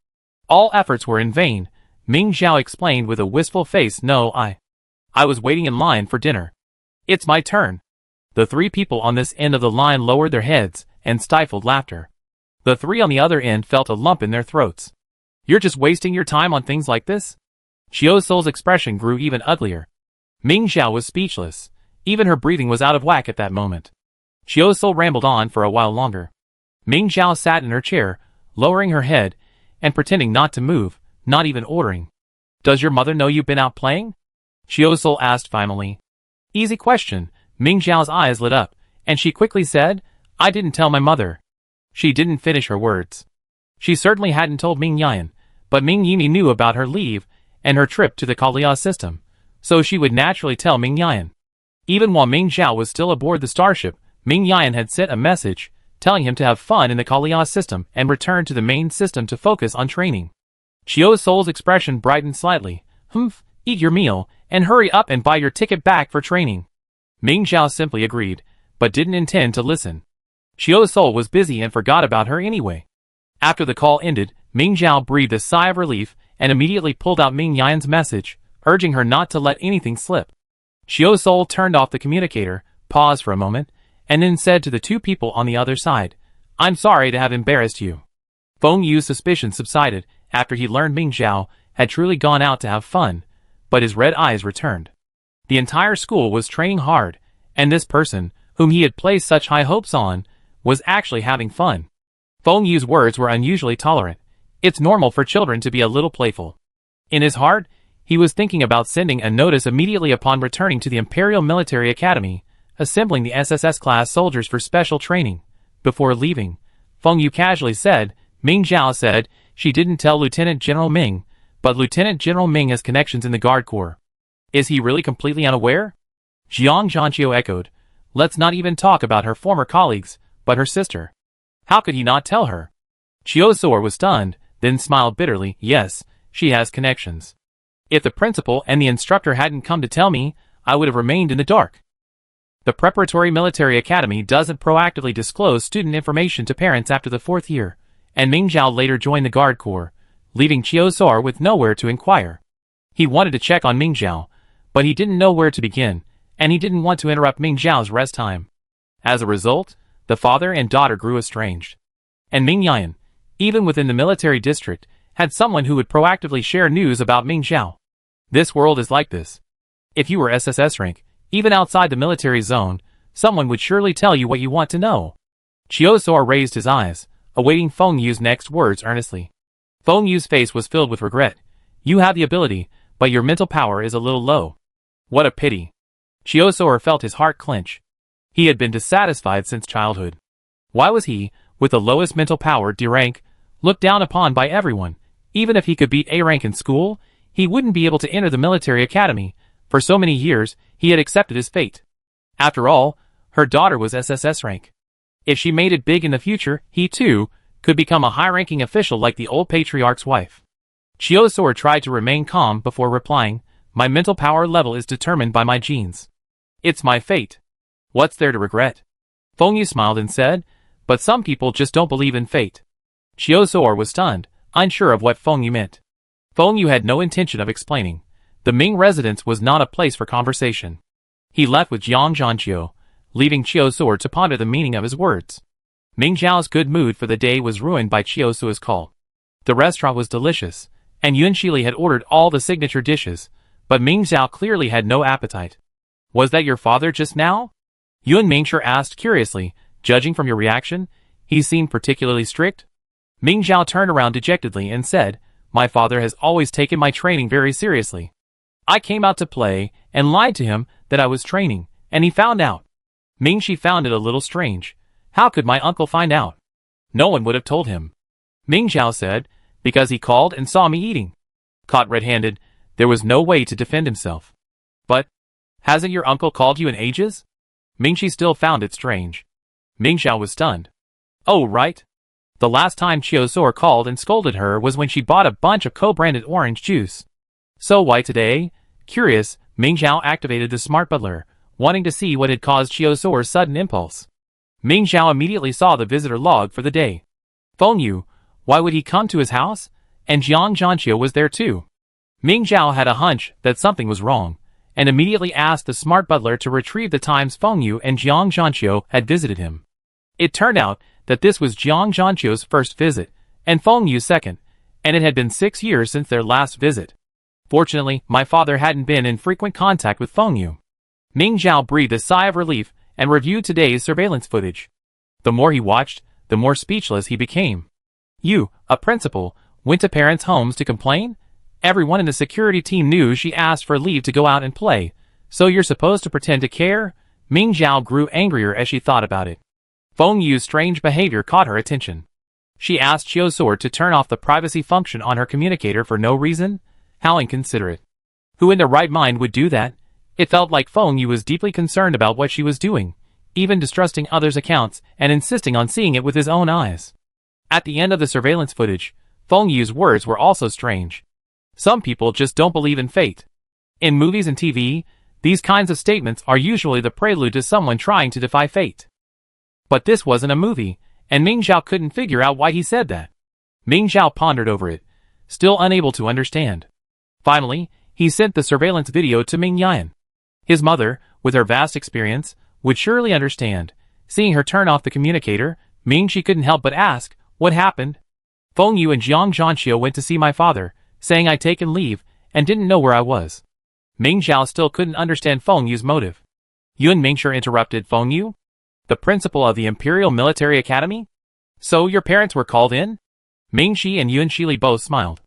All efforts were in vain. Ming Xiao explained with a wistful face, No, I was waiting in line for dinner. It's my turn. The three people on this end of the line lowered their heads and stifled laughter. The three on the other end felt a lump in their throats. You're just wasting your time on things like this? Chiosor's expression grew even uglier. Ming Xiao was speechless. Even her breathing was out of whack at that moment. Chiosor rambled on for a while longer. Ming Xiao sat in her chair, lowering her head, and pretending not to move, not even ordering. Does your mother know you've been out playing? Chiosor asked finally. Easy question. Ming Xiao's eyes lit up, and she quickly said, I didn't tell my mother. She didn't finish her words. She certainly hadn't told Ming Yan, but Ming Yini knew about her leave and her trip to the Kalia system, so she would naturally tell Ming Yan. Even while Ming Xiao was still aboard the starship, Ming Yan had sent a message telling him to have fun in the Kalia system and return to the main system to focus on training. Chiosor's expression brightened slightly. Humph, eat your meal, and hurry up and buy your ticket back for training. Ming Xiao simply agreed, but didn't intend to listen. Chiosor was busy and forgot about her anyway. After the call ended, Ming Zhao breathed a sigh of relief and immediately pulled out Ming Yan's message, urging her not to let anything slip. Qiu Sol turned off the communicator, paused for a moment, and then said to the two people on the other side, "I'm sorry to have embarrassed you." Feng Yu's suspicion subsided after he learned Ming Zhao had truly gone out to have fun, but his red eyes returned. The entire school was training hard, and this person, whom he had placed such high hopes on, was actually having fun. Feng Yu's words were unusually tolerant. It's normal for children to be a little playful. In his heart, he was thinking about sending a notice immediately upon returning to the Imperial Military Academy, assembling the SSS-class soldiers for special training. Before leaving, Feng Yu casually said, "Ming Zhao said she didn't tell Lieutenant General Ming, but Lieutenant General Ming has connections in the Guard Corps. Is he really completely unaware?" Jiang Zhanqiu echoed, "Let's not even talk about her former colleagues, but her sister. How could he not tell her?" Qiu Sor was stunned, then smiled bitterly. "Yes, she has connections. If the principal and the instructor hadn't come to tell me, I would have remained in the dark." The Preparatory Military Academy doesn't proactively disclose student information to parents after the 4th year, and Ming Zhao later joined the Guard Corps, leaving Qiu Sor with nowhere to inquire. He wanted to check on Ming Zhao, but he didn't know where to begin, and he didn't want to interrupt Ming Zhao's rest time. As a result, the father and daughter grew estranged. And Ming Yan, even within the military district, had someone who would proactively share news about Ming Zhao. This world is like this. If you were SSS rank, even outside the military zone, someone would surely tell you what you want to know. Qiu Sor raised his eyes, awaiting Feng Yu's next words earnestly. Feng Yu's face was filled with regret. "You have the ability, but your mental power is a little low." What a pity. Qiu Sor felt his heart clench. He had been dissatisfied since childhood. Why was he, with the lowest mental power, D rank, looked down upon by everyone? Even if he could beat A rank in school, he wouldn't be able to enter the military academy. For so many years, he had accepted his fate. After all, her daughter was SSS rank. If she made it big in the future, he too could become a high-ranking official like the old patriarch's wife. Qiu Sor tried to remain calm before replying, "My mental power level is determined by my genes. It's my fate. What's there to regret?" Feng Yu smiled and said, "But some people just don't believe in fate." Qiu Sor was stunned, unsure of what Feng Yu meant. Feng Yu had no intention of explaining. The Ming residence was not a place for conversation. He left with Jiang Zhanqiu, leaving Qiu Sor to ponder the meaning of his words. Ming Zhao's good mood for the day was ruined by Qiu Sor's call. The restaurant was delicious, and Yun Shili had ordered all the signature dishes, but Ming Zhao clearly had no appetite. "Was that your father just now?" Yun Mingshi asked curiously. "Judging from your reaction, he seemed particularly strict." Ming Zhao turned around dejectedly and said, "My father has always taken my training very seriously. I came out to play and lied to him that I was training, and he found out." Mingshi found it a little strange. How could my uncle find out? No one would have told him. Ming Zhao said, "Because he called and saw me eating." Caught red-handed, there was no way to defend himself. "But, hasn't your uncle called you in ages?" Mingshi still found it strange. Ming Zhao was stunned. "Oh right. The last time Qiu Sor called and scolded her was when she bought a bunch of co-branded orange juice. So why today?" Curious, Ming Zhao activated the smart butler, wanting to see what had caused Qiu Sor's sudden impulse. Ming Zhao immediately saw the visitor log for the day. Feng Yu, why would he come to his house? And Jiang Zhanqiu was there too. Ming Zhao had a hunch that something was wrong, and immediately asked the smart butler to retrieve the times Feng Yu and Jiang Zhanqiu had visited him. It turned out that this was Jiang Zhanqiu's first visit, and Feng Yu's second, and it had been 6 years since their last visit. Fortunately, my father hadn't been in frequent contact with Feng Yu. Ming Zhao breathed a sigh of relief and reviewed today's surveillance footage. The more he watched, the more speechless he became. "You, a principal, went to parents' homes to complain? Everyone in the security team knew she asked for leave to go out and play, so you're supposed to pretend to care?" Ming Zhao grew angrier as she thought about it. Feng Yu's strange behavior caught her attention. She asked Qiu Sor to turn off the privacy function on her communicator for no reason? How inconsiderate. Who in their right mind would do that? It felt like Feng Yu was deeply concerned about what she was doing, even distrusting others' accounts and insisting on seeing it with his own eyes. At the end of the surveillance footage, Feng Yu's words were also strange. Some people just don't believe in fate. In movies and TV, these kinds of statements are usually the prelude to someone trying to defy fate. But this wasn't a movie, and Ming Zhao couldn't figure out why he said that. Ming Zhao pondered over it, still unable to understand. Finally, he sent the surveillance video to Ming Yan. His mother, with her vast experience, would surely understand. Seeing her turn off the communicator, Ming-Chi couldn't help but ask, "What happened?" "Feng Yu and Jiang Zhanxiu went to see my father, saying I'd taken leave, and didn't know where I was." Ming Zhao still couldn't understand Feng Yu's motive. Yun Mingshi interrupted. "Feng Yu? The principal of the Imperial Military Academy? So your parents were called in?" Ming-Chi and Yun Shili both smiled.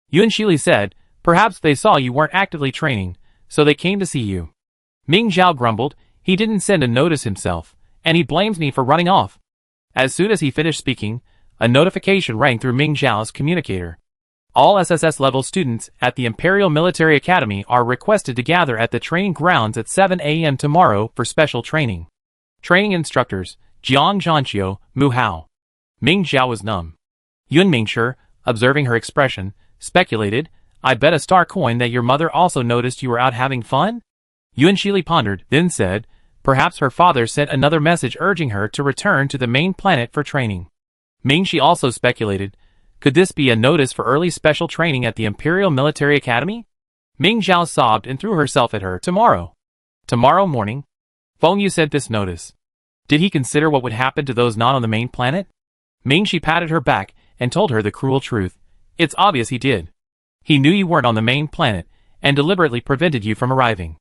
Yun Shili said, "Perhaps they saw you weren't actively training, so they came to see you." Ming Zhao grumbled, "He didn't send a notice himself, and he blames me for running off." As soon as he finished speaking, a notification rang through Ming Zhao's communicator. All SSS-level students at the Imperial Military Academy are requested to gather at the training grounds at 7 a.m. tomorrow for special training. Training instructors, Jiang Zhanxiu, Mu Hao. Ming Zhao was numb. Yun Mingshi, observing her expression, speculated, "I bet a star coin that your mother also noticed you were out having fun?" Yun Shili pondered, then said, "Perhaps her father sent another message urging her to return to the main planet for training." Ming-Chi also speculated, "Could this be a notice for early special training at the Imperial Military Academy?" Ming Zhao sobbed and threw herself at her. Tomorrow morning? Feng Yu sent this notice. Did he consider what would happen to those not on the main planet? Ming-Chi patted her back and told her the cruel truth. "It's obvious he did. He knew you weren't on the main planet and deliberately prevented you from arriving.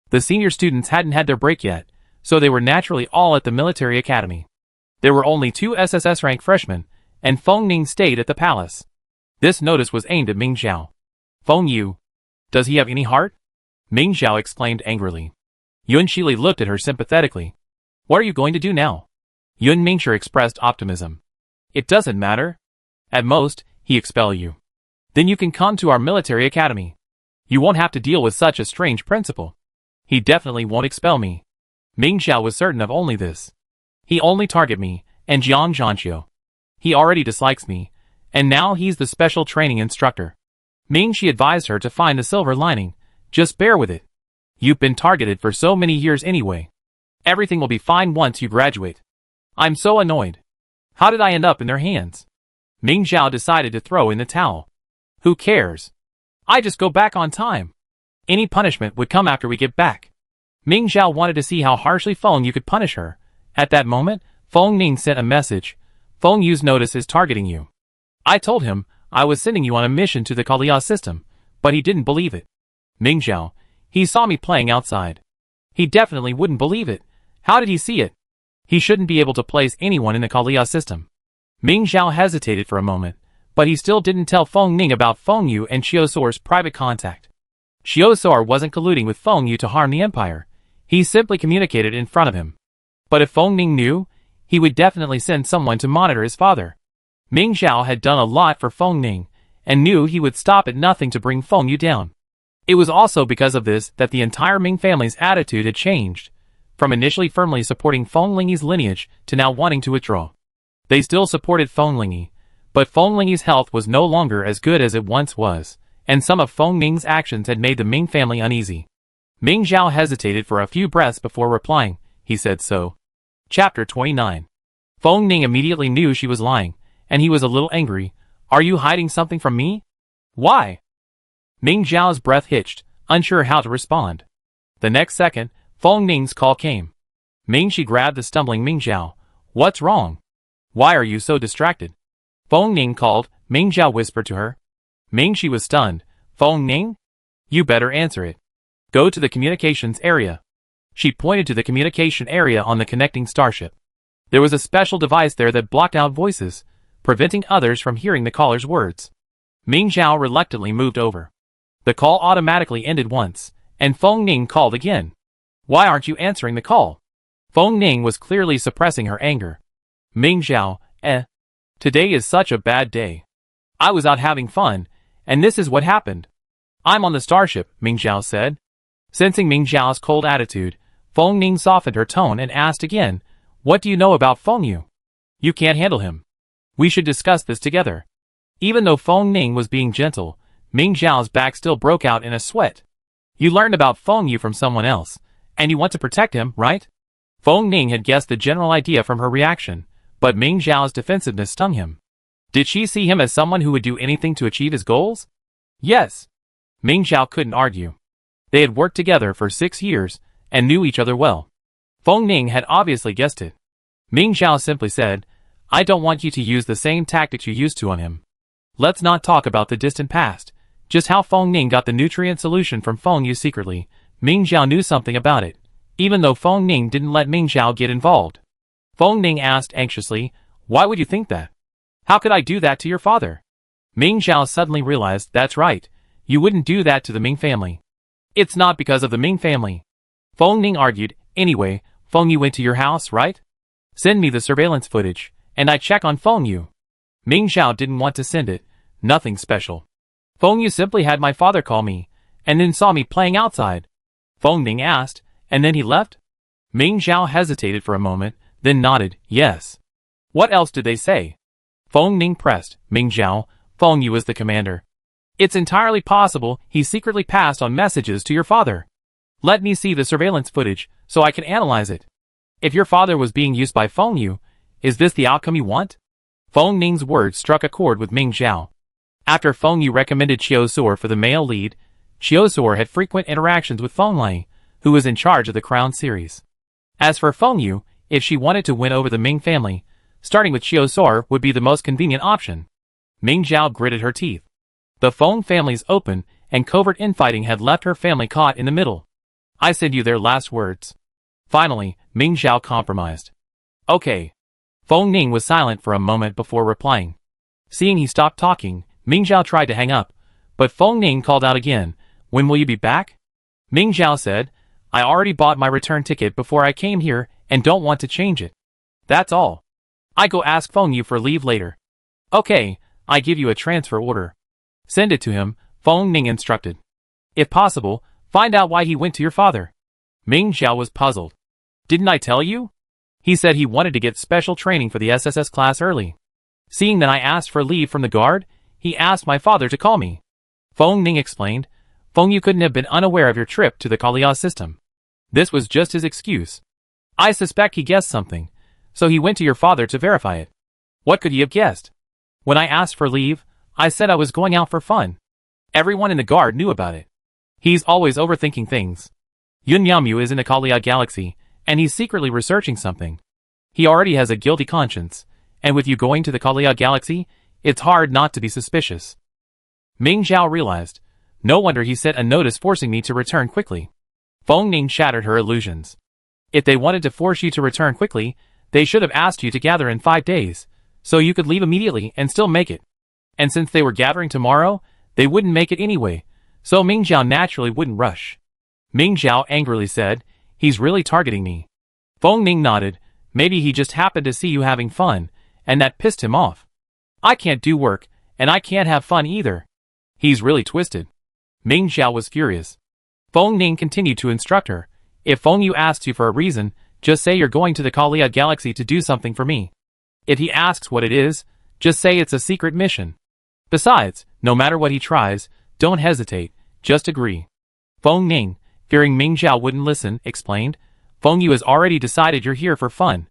The senior students hadn't had their break yet, so they were naturally all at the military academy. There were only 2 SSS-rank freshmen, and Feng Ning stayed at the palace." This notice was aimed at Ming Zhao. "Feng Yu. Does he have any heart?" Ming Zhao exclaimed angrily. Yun Shili looked at her sympathetically. "What are you going to do now?" Yun Mingshi expressed optimism. "It doesn't matter. At most, he expel you. Then you can come to our military academy. You won't have to deal with such a strange principal. He definitely won't expel me." Ming Zhao was certain of only this. "He only target me, and Jiang Zhanxiu. He already dislikes me, and now he's the special training instructor." Ming-Chi advised her to find the silver lining. "Just bear with it. You've been targeted for so many years anyway. Everything will be fine once you graduate." "I'm so annoyed. How did I end up in their hands?" Ming Zhao decided to throw in the towel. "Who cares? I just go back on time. Any punishment would come after we get back." Ming Zhao wanted to see how harshly Feng Yu could punish her. At that moment, Feng Ning sent a message. "Feng Yu's notice is targeting you. I told him I was sending you on a mission to the Kalia system, but he didn't believe it." Ming Zhao, "He saw me playing outside. He definitely wouldn't believe it. How did he see it? He shouldn't be able to place anyone in the Kalia system." Ming Zhao hesitated for a moment, but he still didn't tell Feng Ning about Feng Yu and Xiaosuo's private contact. Xiaosuo wasn't colluding with Feng Yu to harm the Empire. He simply communicated in front of him. But if Feng Ning knew, he would definitely send someone to monitor his father. Ming Zhao had done a lot for Feng Ning, and knew he would stop at nothing to bring Feng Yu down. It was also because of this that the entire Ming family's attitude had changed, from initially firmly supporting Feng Lingyi's lineage to now wanting to withdraw. They still supported Feng Lingyi, but Feng Lingyi's health was no longer as good as it once was, and some of Feng Ning's actions had made the Ming family uneasy. Ming Zhao hesitated for a few breaths before replying. He said so. Chapter 29. Feng Ning immediately knew she was lying, and he was a little angry. "Are you hiding something from me?" "Why?" Ming Zhao's breath hitched, unsure how to respond. The next second, Feng Ning's call came. Ming-Chi grabbed the stumbling Ming Zhao. "What's wrong? Why are you so distracted?" Feng Ning called. Ming Zhao whispered to her. Ming-Chi was stunned. "Feng Ning? You better answer it. Go to the communications area." She pointed to the communication area on the connecting starship. There was a special device there that blocked out voices, preventing others from hearing the caller's words. Ming Zhao reluctantly moved over. The call automatically ended once, and Feng Ning called again. "Why aren't you answering the call?" Feng Ning was clearly suppressing her anger. Ming Zhao, Today is such a bad day. I was out having fun, and this is what happened." "I'm on the starship," Ming Zhao said. Sensing Ming Zhao's cold attitude, Feng Ning softened her tone and asked again, "What do you know about Feng Yu? You can't handle him. We should discuss this together." Even though Feng Ning was being gentle, Ming Zhao's back still broke out in a sweat. "You learned about Feng Yu from someone else, and you want to protect him, right?" Feng Ning had guessed the general idea from her reaction, but Ming Zhao's defensiveness stung him. Did she see him as someone who would do anything to achieve his goals? Yes. Ming Zhao couldn't argue. They had worked together for 6 years and knew each other well. Feng Ning had obviously guessed it. Ming Zhao simply said, I don't want you to use the same tactics you used to on him. Let's not talk about the distant past, just how Feng Ning got the nutrient solution from Feng Yu secretly. Ming Zhao knew something about it, even though Feng Ning didn't let Ming Zhao get involved. Feng Ning asked anxiously, why would you think that? How could I do that to your father? Ming Zhao suddenly realized, that's right, you wouldn't do that to the Ming family. It's not because of the Ming family. Feng Ning argued, anyway, Feng Yu went to your house, right? Send me the surveillance footage, and I check on Feng Yu. Ming Zhao didn't want to send it, nothing special. Feng Yu simply had my father call me, and then saw me playing outside. Feng Ning asked, and then he left? Ming Zhao hesitated for a moment, then nodded, yes. What else did they say? Feng Ning pressed, Ming Zhao, Feng Yu is the commander. It's entirely possible he secretly passed on messages to your father. Let me see the surveillance footage, so I can analyze it. If your father was being used by Feng Yu, is this the outcome you want? Feng Ning's words struck a chord with Ming Zhao. After Feng Yu recommended Qiu Suo for the male lead, Qiu Suo had frequent interactions with Feng Lei, who was in charge of the Crown series. As for Feng Yu, if she wanted to win over the Ming family, starting with Qiu Suo would be the most convenient option. Ming Zhao gritted her teeth. The Feng family's open and covert infighting had left her family caught in the middle. I send you their last words. Finally, Ming Zhao compromised. Okay. Feng Ning was silent for a moment before replying. Seeing he stopped talking, Ming Zhao tried to hang up, but Feng Ning called out again, when will you be back? Ming Zhao said, I already bought my return ticket before I came here and don't want to change it. That's all. I go ask Feng Yu for leave later. Okay, I give you a transfer order. Send it to him, Feng Ning instructed. If possible, find out why he went to your father. Ming Zhao was puzzled. Didn't I tell you? He said he wanted to get special training for the SSS class early. Seeing that I asked for leave from the guard, he asked my father to call me. Feng Ning explained, Feng Yu couldn't have been unaware of your trip to the Kalia system. This was just his excuse. I suspect he guessed something, so he went to your father to verify it. What could he have guessed? When I asked for leave, I said I was going out for fun. Everyone in the guard knew about it. He's always overthinking things. Yun Yamu is in the Kalia galaxy, and he's secretly researching something. He already has a guilty conscience, and with you going to the Kalia galaxy, it's hard not to be suspicious. Ming Zhao realized. No wonder he sent a notice forcing me to return quickly. Feng Ning shattered her illusions. If they wanted to force you to return quickly, they should have asked you to gather in 5 days, so you could leave immediately and still make it. And since they were gathering tomorrow, they wouldn't make it anyway, so Ming Zhao naturally wouldn't rush. Ming Zhao angrily said, he's really targeting me. Feng Ning nodded, maybe he just happened to see you having fun, and that pissed him off. I can't do work, and I can't have fun either. He's really twisted. Ming Zhao was furious. Feng Ning continued to instruct her, if Feng Yu asks you for a reason, just say you're going to the Kalia galaxy to do something for me. If he asks what it is, just say it's a secret mission. Besides, no matter what he tries, don't hesitate, just agree. Feng Ning, fearing Ming Zhao wouldn't listen, explained, Feng Yu has already decided you're here for fun.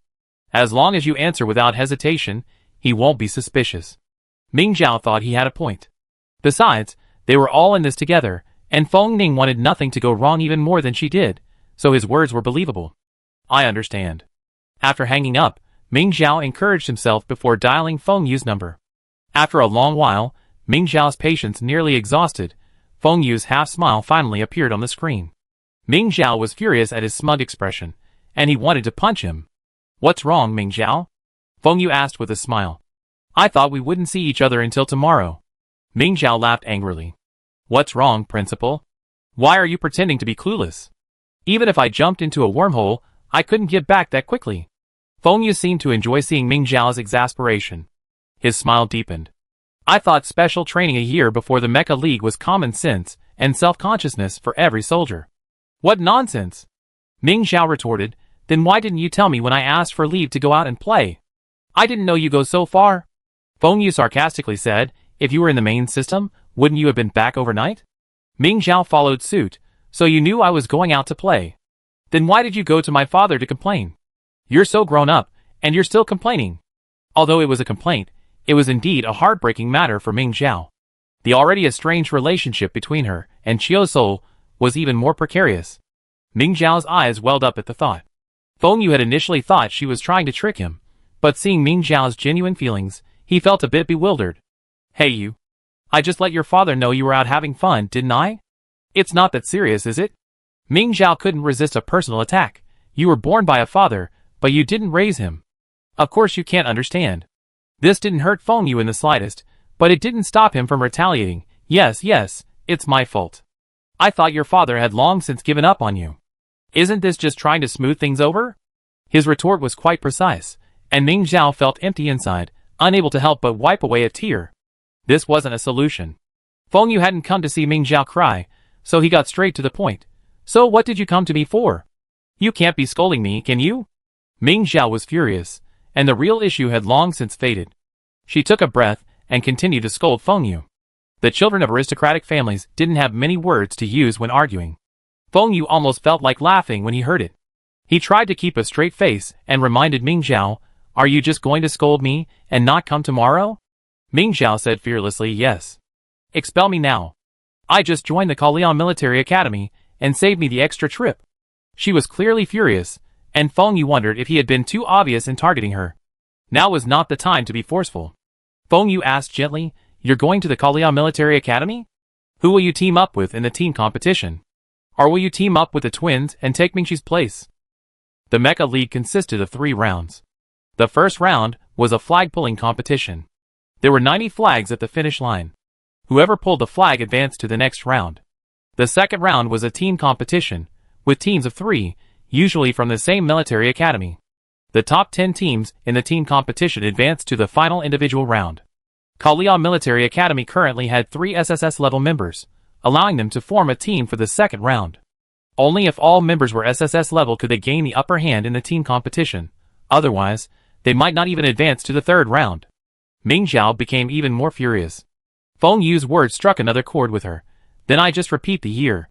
As long as you answer without hesitation, he won't be suspicious. Ming Zhao thought he had a point. Besides, they were all in this together, and Feng Ning wanted nothing to go wrong even more than she did, so his words were believable. I understand. After hanging up, Ming Zhao encouraged himself before dialing Feng Yu's number. After a long while, Ming Zhao's patience nearly exhausted, Feng Yu's half-smile finally appeared on the screen. Ming Zhao was furious at his smug expression, and he wanted to punch him. What's wrong, Ming Zhao? Feng Yu asked with a smile. I thought we wouldn't see each other until tomorrow. Ming Zhao laughed angrily. What's wrong, Principal? Why are you pretending to be clueless? Even if I jumped into a wormhole, I couldn't get back that quickly. Feng Yu seemed to enjoy seeing Ming Zhao's exasperation. His smile deepened. I thought special training a year before the Mecha League was common sense and self-consciousness for every soldier. What nonsense! Ming Zhao retorted, then why didn't you tell me when I asked for leave to go out and play? I didn't know you go so far. Feng Yu sarcastically said, if you were in the main system, wouldn't you have been back overnight? Ming Zhao followed suit, so you knew I was going out to play. Then why did you go to my father to complain? You're so grown up, and you're still complaining. Although it was a complaint, It was indeed a heartbreaking matter for Ming Zhao. The already estranged relationship between her and Chiu Sol was even more precarious. Ming Zhao's eyes welled up at the thought. Feng Yu had initially thought she was trying to trick him, but seeing Ming Zhao's genuine feelings, he felt a bit bewildered. Hey you. I just let your father know you were out having fun, didn't I? It's not that serious, is it? Ming Zhao couldn't resist a personal attack. You were born by a father, but you didn't raise him. Of course you can't understand. This didn't hurt Feng Yu in the slightest, but it didn't stop him from retaliating. Yes, it's my fault. I thought your father had long since given up on you. Isn't this just trying to smooth things over? His retort was quite precise, and Ming Zhao felt empty inside, unable to help but wipe away a tear. This wasn't a solution. Feng Yu hadn't come to see Ming Zhao cry, so he got straight to the point. So what did you come to me for? You can't be scolding me, can you? Ming Zhao was furious, and the real issue had long since faded. She took a breath and continued to scold Feng Yu. The children of aristocratic families didn't have many words to use when arguing. Feng Yu almost felt like laughing when he heard it. He tried to keep a straight face and reminded Ming Zhao, "Are you just going to scold me and not come tomorrow?" Ming Zhao said fearlessly, "Yes. Expel me now. I just joined the Kalian Military Academy and saved me the extra trip." She was clearly furious, and Feng Yu wondered if he had been too obvious in targeting her. Now was not the time to be forceful. Feng Yu asked gently, "You're going to the Kalian Military Academy? Who will you team up with in the team competition? Or will you team up with the twins and take Mingxi's place?" The Mecha League consisted of 3 rounds. The first round was a flag-pulling competition. There were 90 flags at the finish line. Whoever pulled the flag advanced to the next round. The second round was a team competition, with teams of 3, usually from the same military academy. The top 10 teams in the team competition advanced to the final individual round. Kalian Military Academy currently had 3 SSS-level members, allowing them to form a team for the second round. Only if all members were SSS level could they gain the upper hand in the team competition. Otherwise, they might not even advance to the third round. Ming Zhao became even more furious. Feng Yu's words struck another chord with her. Then I just repeat the year.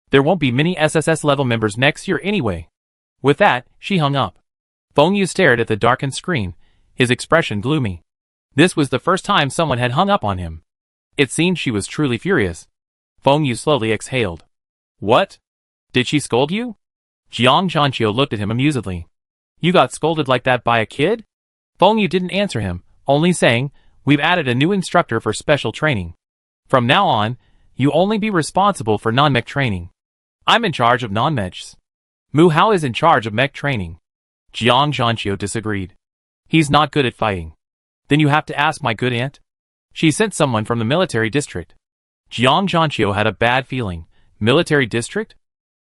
There won't be many SSS level members next year anyway. With that, she hung up. Feng Yu stared at the darkened screen, his expression gloomy. This was the first time someone had hung up on him. It seemed she was truly furious. Feng Yu slowly exhaled. What? Did she scold you? Jiang Zhanqiu looked at him amusedly. You got scolded like that by a kid? Feng Yu didn't answer him, only saying, "We've added a new instructor for special training. From now on, you only be responsible for non-mech training. I'm in charge of non-mechs. Mu Hao is in charge of mech training." Jiang Zhanqiu disagreed. He's not good at fighting. Then you have to ask my good aunt. She sent someone from the military district. Jiang Zhanqiu had a bad feeling. Military district?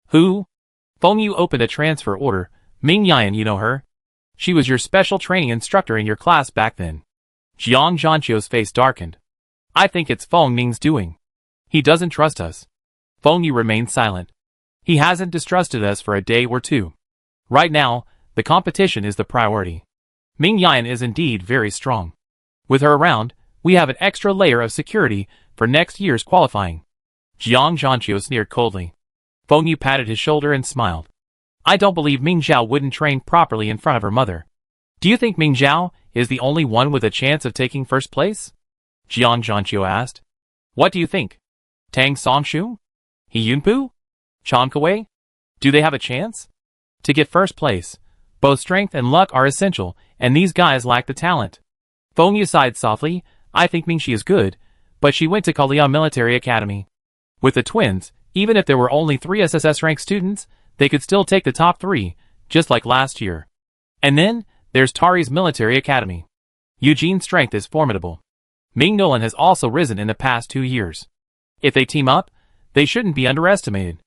Who? Feng Yu opened a transfer order. Ming Yan, you know her? She was your special training instructor in your class back then. Jiang Zhanqiu's face darkened. I think it's Feng Ning's doing. He doesn't trust us. Feng Yu remained silent. He hasn't distrusted us for a day or two. Right now, the competition is the priority. Ming Yan is indeed very strong. With her around, we have an extra layer of security for next year's qualifying. Jiang Zhanqiu sneered coldly. Feng Yu patted his shoulder and smiled. I don't believe Ming Zhao wouldn't train properly in front of her mother. Do you think Ming Zhao is the only one with a chance of taking first place? Jiang Zhanqiu asked. What do you think? Tang Songshu? He Yunpu? Chan Kuwei? Do they have a chance? To get first place, both strength and luck are essential, and these guys lack the talent. Feng Yu sighed softly. I think Mingxi is good, but she went to Kalian Military Academy. With the twins, even if there were only 3 SSS-ranked students, they could still take the top 3, just like last year. And then, there's Tari's Military Academy. Eugene's strength is formidable. Ming Nolan has also risen in the past 2 years. If they team up, they shouldn't be underestimated.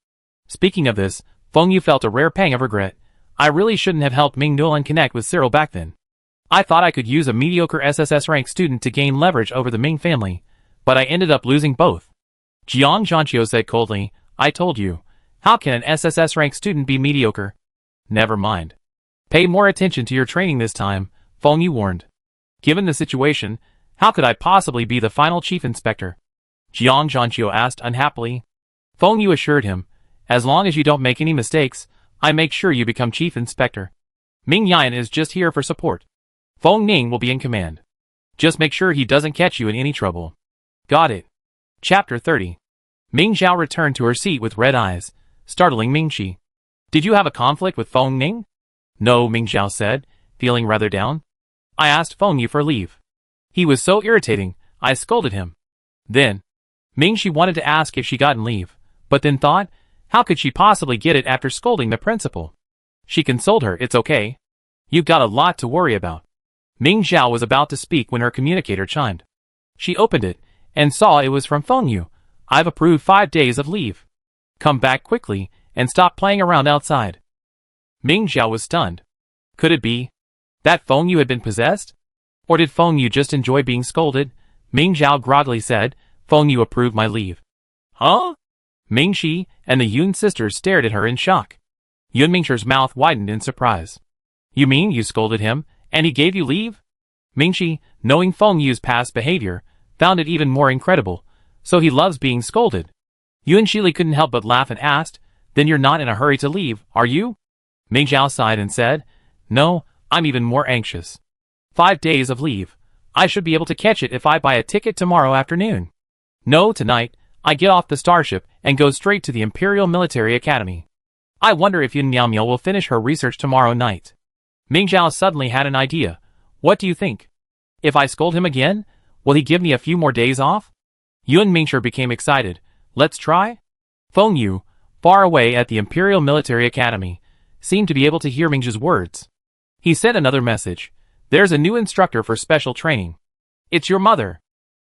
Speaking of this, Feng Yu felt a rare pang of regret. I really shouldn't have helped Ming Nolan connect with Cyril back then. I thought I could use a mediocre SSS-ranked student to gain leverage over the Ming family, but I ended up losing both. Jiang Zhanqiu said coldly, I told you. How can an SSS-ranked student be mediocre? Never mind. Pay more attention to your training this time, Feng Yu warned. Given the situation, how could I possibly be the final chief inspector? Jiang Zhanqiu asked unhappily. Feng Yu assured him, as long as you don't make any mistakes, I make sure you become chief inspector. Ming Yan is just here for support. Feng Ning will be in command. Just make sure he doesn't catch you in any trouble. Got it. Chapter 30. Ming Zhao returned to her seat with red eyes, startling Mingxi. Did you have a conflict with Feng Ning? No, Ming Zhao said, feeling rather down. I asked Feng Yu for leave. He was so irritating, I scolded him. Then, Mingxi wanted to ask if she gotten leave, but then thought, how could she possibly get it after scolding the principal? She consoled her, it's okay. You've got a lot to worry about. Ming Zhao was about to speak when her communicator chimed. She opened it, and saw it was from Feng Yu. I've approved 5 days of leave. Come back quickly, and stop playing around outside. Ming Zhao was stunned. Could it be that Feng Yu had been possessed? Or did Feng Yu just enjoy being scolded? Ming Zhao groggily said, Feng Yu approved my leave. Huh? Mingxi and the Yun sisters stared at her in shock. Yun Mingxi's mouth widened in surprise. You mean you scolded him, and he gave you leave? Mingxi, knowing Feng Yu's past behavior, found it even more incredible. So he loves being scolded. Yun Shili couldn't help but laugh and asked, then you're not in a hurry to leave, are you? Ming Zhao sighed and said, no, I'm even more anxious. 5 days of leave. I should be able to catch it if I buy a ticket tomorrow afternoon. No, tonight, I get off the starship and go straight to the Imperial Military Academy. I wonder if Yun Miaomiao will finish her research tomorrow night. Ming Zhao suddenly had an idea. What do you think? If I scold him again, will he give me a few more days off? Yun Mingxi became excited. Let's try? Feng Yu, far away at the Imperial Military Academy, seemed to be able to hear Mingxi's words. He sent another message. There's a new instructor for special training. It's your mother.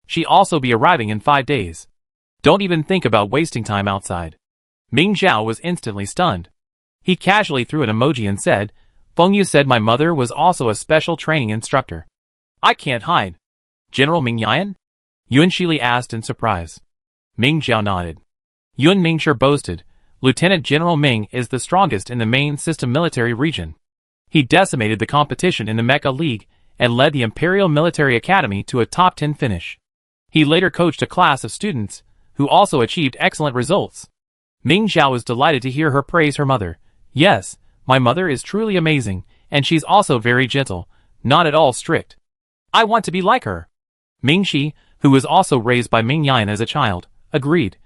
She'll also be arriving in 5 days. Don't even think about wasting time outside. Ming Zhao was instantly stunned. He casually threw an emoji and said, Feng Yu said my mother was also a special training instructor. I can't hide. General Ming Yan? Yun Shili asked in surprise. Ming Zhao nodded. Yun Mingxi boasted, Lieutenant General Ming is the strongest in the main system military region. He decimated the competition in the Mecha League and led the Imperial Military Academy to a top 10 finish. He later coached a class of students who also achieved excellent results. Ming Zhao was delighted to hear her praise her mother. Yes, my mother is truly amazing, and she's also very gentle, not at all strict. I want to be like her. Mingxi, who was also raised by Ming Yan as a child, agreed,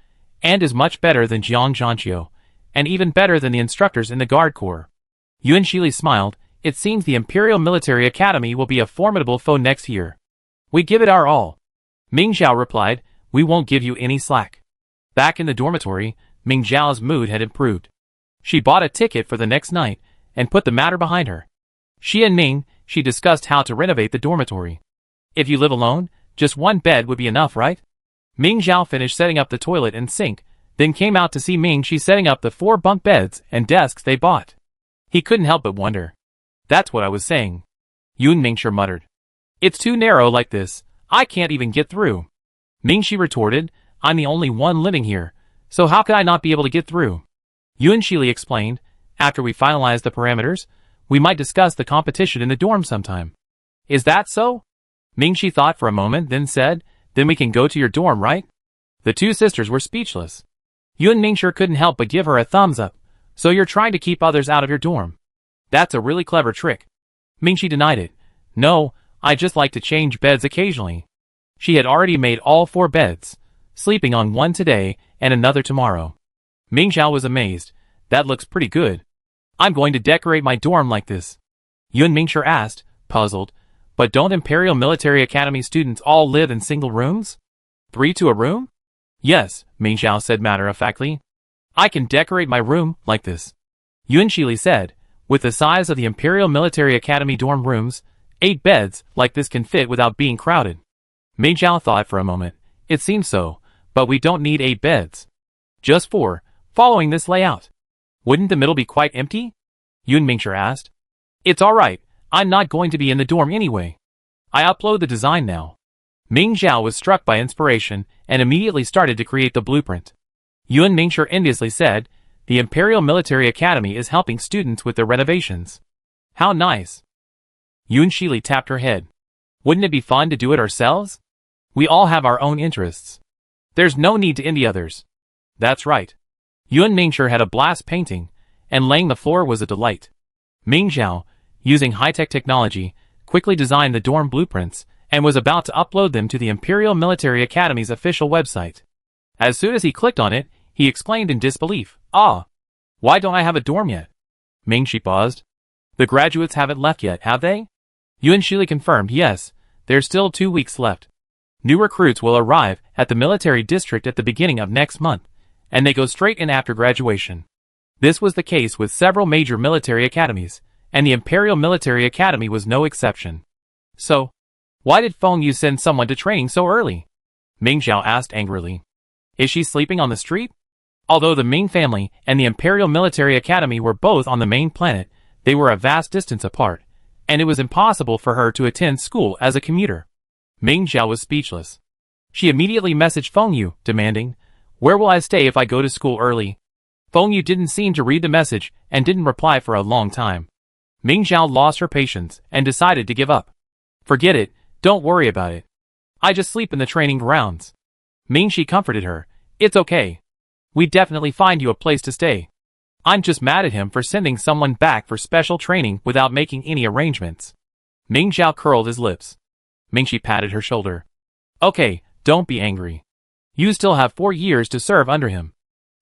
and is much better than Jiang Zhanqiu, and even better than the instructors in the Guard Corps. Yun Shili smiled. It seems the Imperial Military Academy will be a formidable foe next year. We give it our all. Ming Zhao replied, we won't give you any slack. Back in the dormitory, Ming Zhao's mood had improved. She bought a ticket for the next night and put the matter behind her. She discussed how to renovate the dormitory. If you live alone, just one bed would be enough, right? Ming Zhao finished setting up the toilet and sink, then came out to see Mingxi setting up the 4 bunk beds and desks they bought. He couldn't help but wonder. That's what I was saying. Yun Mingxi muttered. It's too narrow like this, I can't even get through. Mingxi retorted, I'm the only one living here, so how could I not be able to get through? Yun Shili explained, after we finalize the parameters, we might discuss the competition in the dorm sometime. Is that so? Mingxi thought for a moment, then said, then we can go to your dorm, right? The two sisters were speechless. Yun Mingxi couldn't help but give her a thumbs up. So you're trying to keep others out of your dorm. That's a really clever trick. Mingxi denied it. No, I just like to change beds occasionally. She had already made all 4 beds, sleeping on one today and another tomorrow. Ming Zhao was amazed. That looks pretty good. I'm going to decorate my dorm like this. Yun Mingxi asked, puzzled, but don't Imperial Military Academy students all live in single rooms? 3 to a room? Yes, Ming Zhao said matter-of-factly. I can decorate my room like this. Yun Shili said, with the size of the Imperial Military Academy dorm rooms, 8 beds like this can fit without being crowded. Ming Zhao thought for a moment. It seems so, but we don't need 8 beds. Just 4, following this layout. Wouldn't the middle be quite empty? Yun Mingxi asked. It's alright, I'm not going to be in the dorm anyway. I upload the design now. Ming Zhao was struck by inspiration and immediately started to create the blueprint. Yun Mingxi enviously said, the Imperial Military Academy is helping students with their renovations. How nice. Yun Shili tapped her head. Wouldn't it be fun to do it ourselves? We all have our own interests. There's no need to envy others. That's right. Yun Mingxi had a blast painting, and laying the floor was a delight. Ming Zhao, using high-tech technology, quickly designed the dorm blueprints and was about to upload them to the Imperial Military Academy's official website. As soon as he clicked on it, he exclaimed in disbelief, "Ah! Why don't I have a dorm yet?" Mingxi paused. "The graduates haven't left yet, have they?" Yuan Shili confirmed, "Yes, there's still 2 weeks left. New recruits will arrive at the military district at the beginning of next month, and they go straight in after graduation." This was the case with several major military academies, and the Imperial Military Academy was no exception. "So, why did Feng Yu send someone to training so early?" Ming Zhao asked angrily. "Is she sleeping on the street?" Although the Ming family and the Imperial Military Academy were both on the main planet, they were a vast distance apart, and it was impossible for her to attend school as a commuter. Ming Zhao was speechless. She immediately messaged Feng Yu, demanding, "Where will I stay if I go to school early?" Feng Yu didn't seem to read the message and didn't reply for a long time. Ming Zhao lost her patience and decided to give up. "Forget it, don't worry about it. I just sleep in the training grounds." Ming Shi comforted her, "It's okay. We'd definitely find you a place to stay. I'm just mad at him for sending someone back for special training without making any arrangements." Ming Zhao curled his lips. Ming Shi patted her shoulder. "Okay, don't be angry. You still have 4 years to serve under him.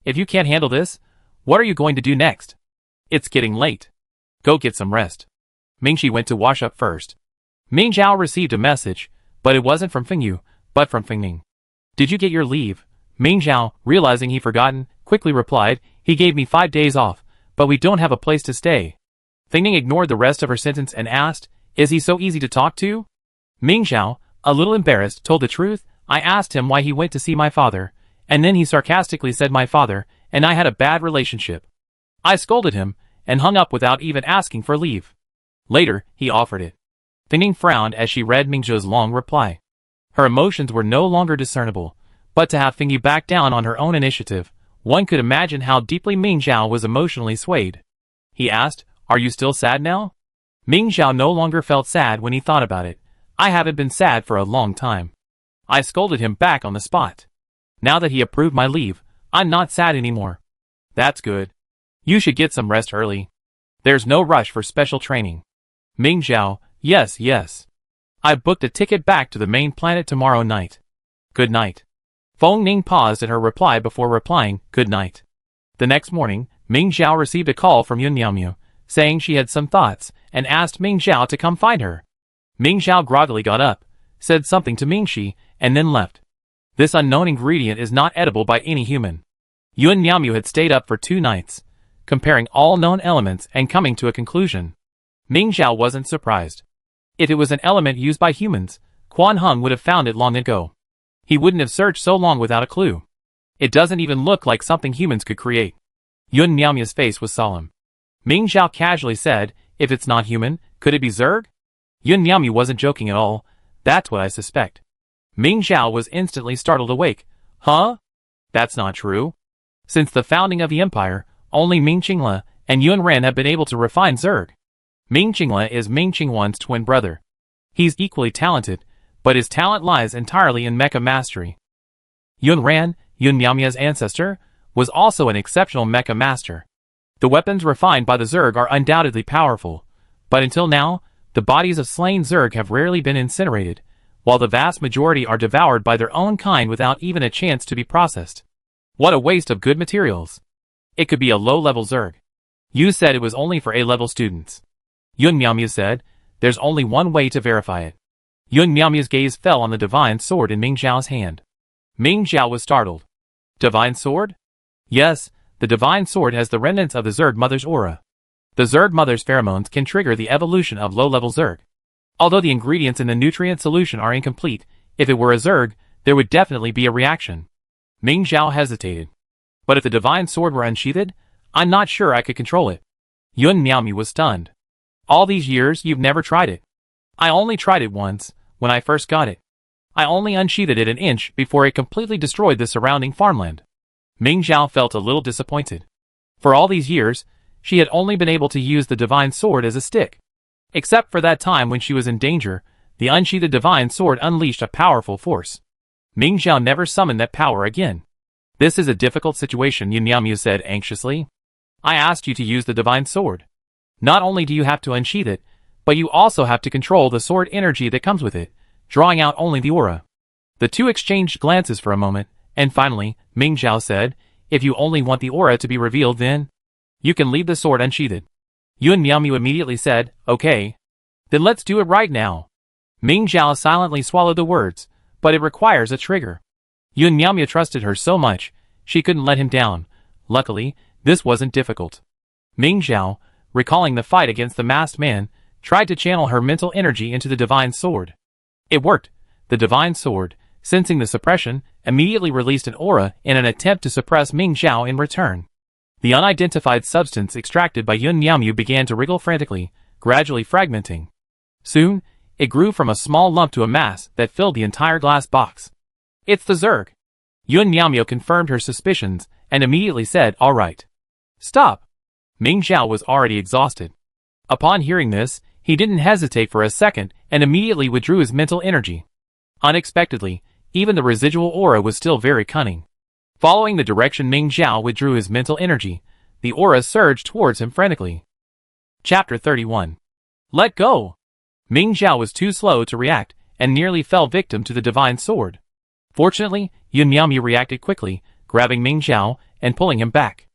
If you can't handle this, what are you going to do next? It's getting late. Go get some rest." Ming Shi went to wash up first. Ming Zhao received a message, but it wasn't from Feng Yu, but from Feng Ning. "Did you get your leave?" Ming Zhao, realizing he'd forgotten, quickly replied, "He gave me 5 days off, but we don't have a place to stay." Feng Ning ignored the rest of her sentence and asked, "Is he so easy to talk to?" Ming Zhao, a little embarrassed, told the truth. "I asked him why he went to see my father, and then he sarcastically said my father and I had a bad relationship. I scolded him and hung up without even asking for leave. Later, he offered it." Feng Ning frowned as she read Ming Zhao's long reply. Her emotions were no longer discernible, but to have Feng Yu back down on her own initiative, one could imagine how deeply Ming Zhao was emotionally swayed. He asked, "Are you still sad now?" Ming Zhao no longer felt sad when he thought about it. "I haven't been sad for a long time. I scolded him back on the spot. Now that he approved my leave, I'm not sad anymore." "That's good. You should get some rest early. There's no rush for special training." Ming Zhao, yes. I've booked a ticket back to the main planet tomorrow night. Good night." Feng Ning paused at her reply before replying, "Good night." The next morning, Ming Zhao received a call from Yun Niaomu, saying she had some thoughts, and asked Ming Zhao to come find her. Ming Zhao groggily got up, said something to Ming Shi, and then left. This unknown ingredient is not edible by any human. Yun Niaomu had stayed up for 2 nights, comparing all known elements and coming to a conclusion. Ming Zhao wasn't surprised. If it was an element used by humans, Quan Hung would have found it long ago. He wouldn't have searched so long without a clue. It doesn't even look like something humans could create. Yun Niaomu's face was solemn. Ming Zhao casually said, "If it's not human, could it be Zerg?" Yun Niaomu wasn't joking at all. "That's what I suspect." Ming Zhao was instantly startled awake. "Huh? That's not true. Since the founding of the empire, only Ming Qingla and Yun Ren have been able to refine Zerg. Ming Qingla is Ming Qingwan's twin brother. He's equally talented, but his talent lies entirely in mecha mastery. Yun Ren, Yun Niaomu's ancestor, was also an exceptional mecha master. The weapons refined by the Zerg are undoubtedly powerful, but until now, the bodies of slain Zerg have rarely been incinerated, while the vast majority are devoured by their own kind without even a chance to be processed. What a waste of good materials. It could be a low-level Zerg. You said it was only for A-level students." Yun Niaomu said, "There's only one way to verify it." Yun Niaomu's gaze fell on the divine sword in Ming Zhao's hand. Ming Zhao was startled. "Divine sword?" "Yes, the divine sword has the remnants of the Zerg Mother's aura. The Zerg Mother's pheromones can trigger the evolution of low-level Zerg. Although the ingredients in the nutrient solution are incomplete, if it were a Zerg, there would definitely be a reaction." Ming Zhao hesitated. "But if the divine sword were unsheathed, I'm not sure I could control it." Yun Niaomu was stunned. "All these years, you've never tried it." "I only tried it once, when I first got it. I only unsheathed it an inch before it completely destroyed the surrounding farmland." Ming Zhao felt a little disappointed. For all these years, she had only been able to use the divine sword as a stick. Except for that time when she was in danger, the unsheathed divine sword unleashed a powerful force. Ming Zhao never summoned that power again. "This is a difficult situation," Yun Niaomu said anxiously. "I asked you to use the divine sword. Not only do you have to unsheath it, but you also have to control the sword energy that comes with it, drawing out only the aura. The two exchanged glances for a moment, and finally, Ming Zhao said, "If you only want the aura to be revealed, then you can leave the sword unsheathed." Yun Miaomu immediately said, "Okay. Then let's do it right now." Ming Zhao silently swallowed the words, but it requires a trigger. Yun Miaomu trusted her so much, she couldn't let him down. Luckily, this wasn't difficult. Ming Zhao, recalling the fight against the masked man, tried to channel her mental energy into the divine sword. It worked. The divine sword, sensing the suppression, immediately released an aura in an attempt to suppress Ming Zhao in return. The unidentified substance extracted by Yun Miaomu began to wriggle frantically, gradually fragmenting. Soon, it grew from a small lump to a mass that filled the entire glass box. "It's the Zerg." Yun Miaomu confirmed her suspicions and immediately said, "All right. Stop." Ming Zhao was already exhausted. Upon hearing this, he didn't hesitate for a second and immediately withdrew his mental energy. Unexpectedly, even the residual aura was still very cunning. Following the direction Ming Zhao withdrew his mental energy, the aura surged towards him frantically. Chapter 31. Let go! Ming Zhao was too slow to react and nearly fell victim to the divine sword. Fortunately, Yun Miaomu reacted quickly, grabbing Ming Zhao and pulling him back.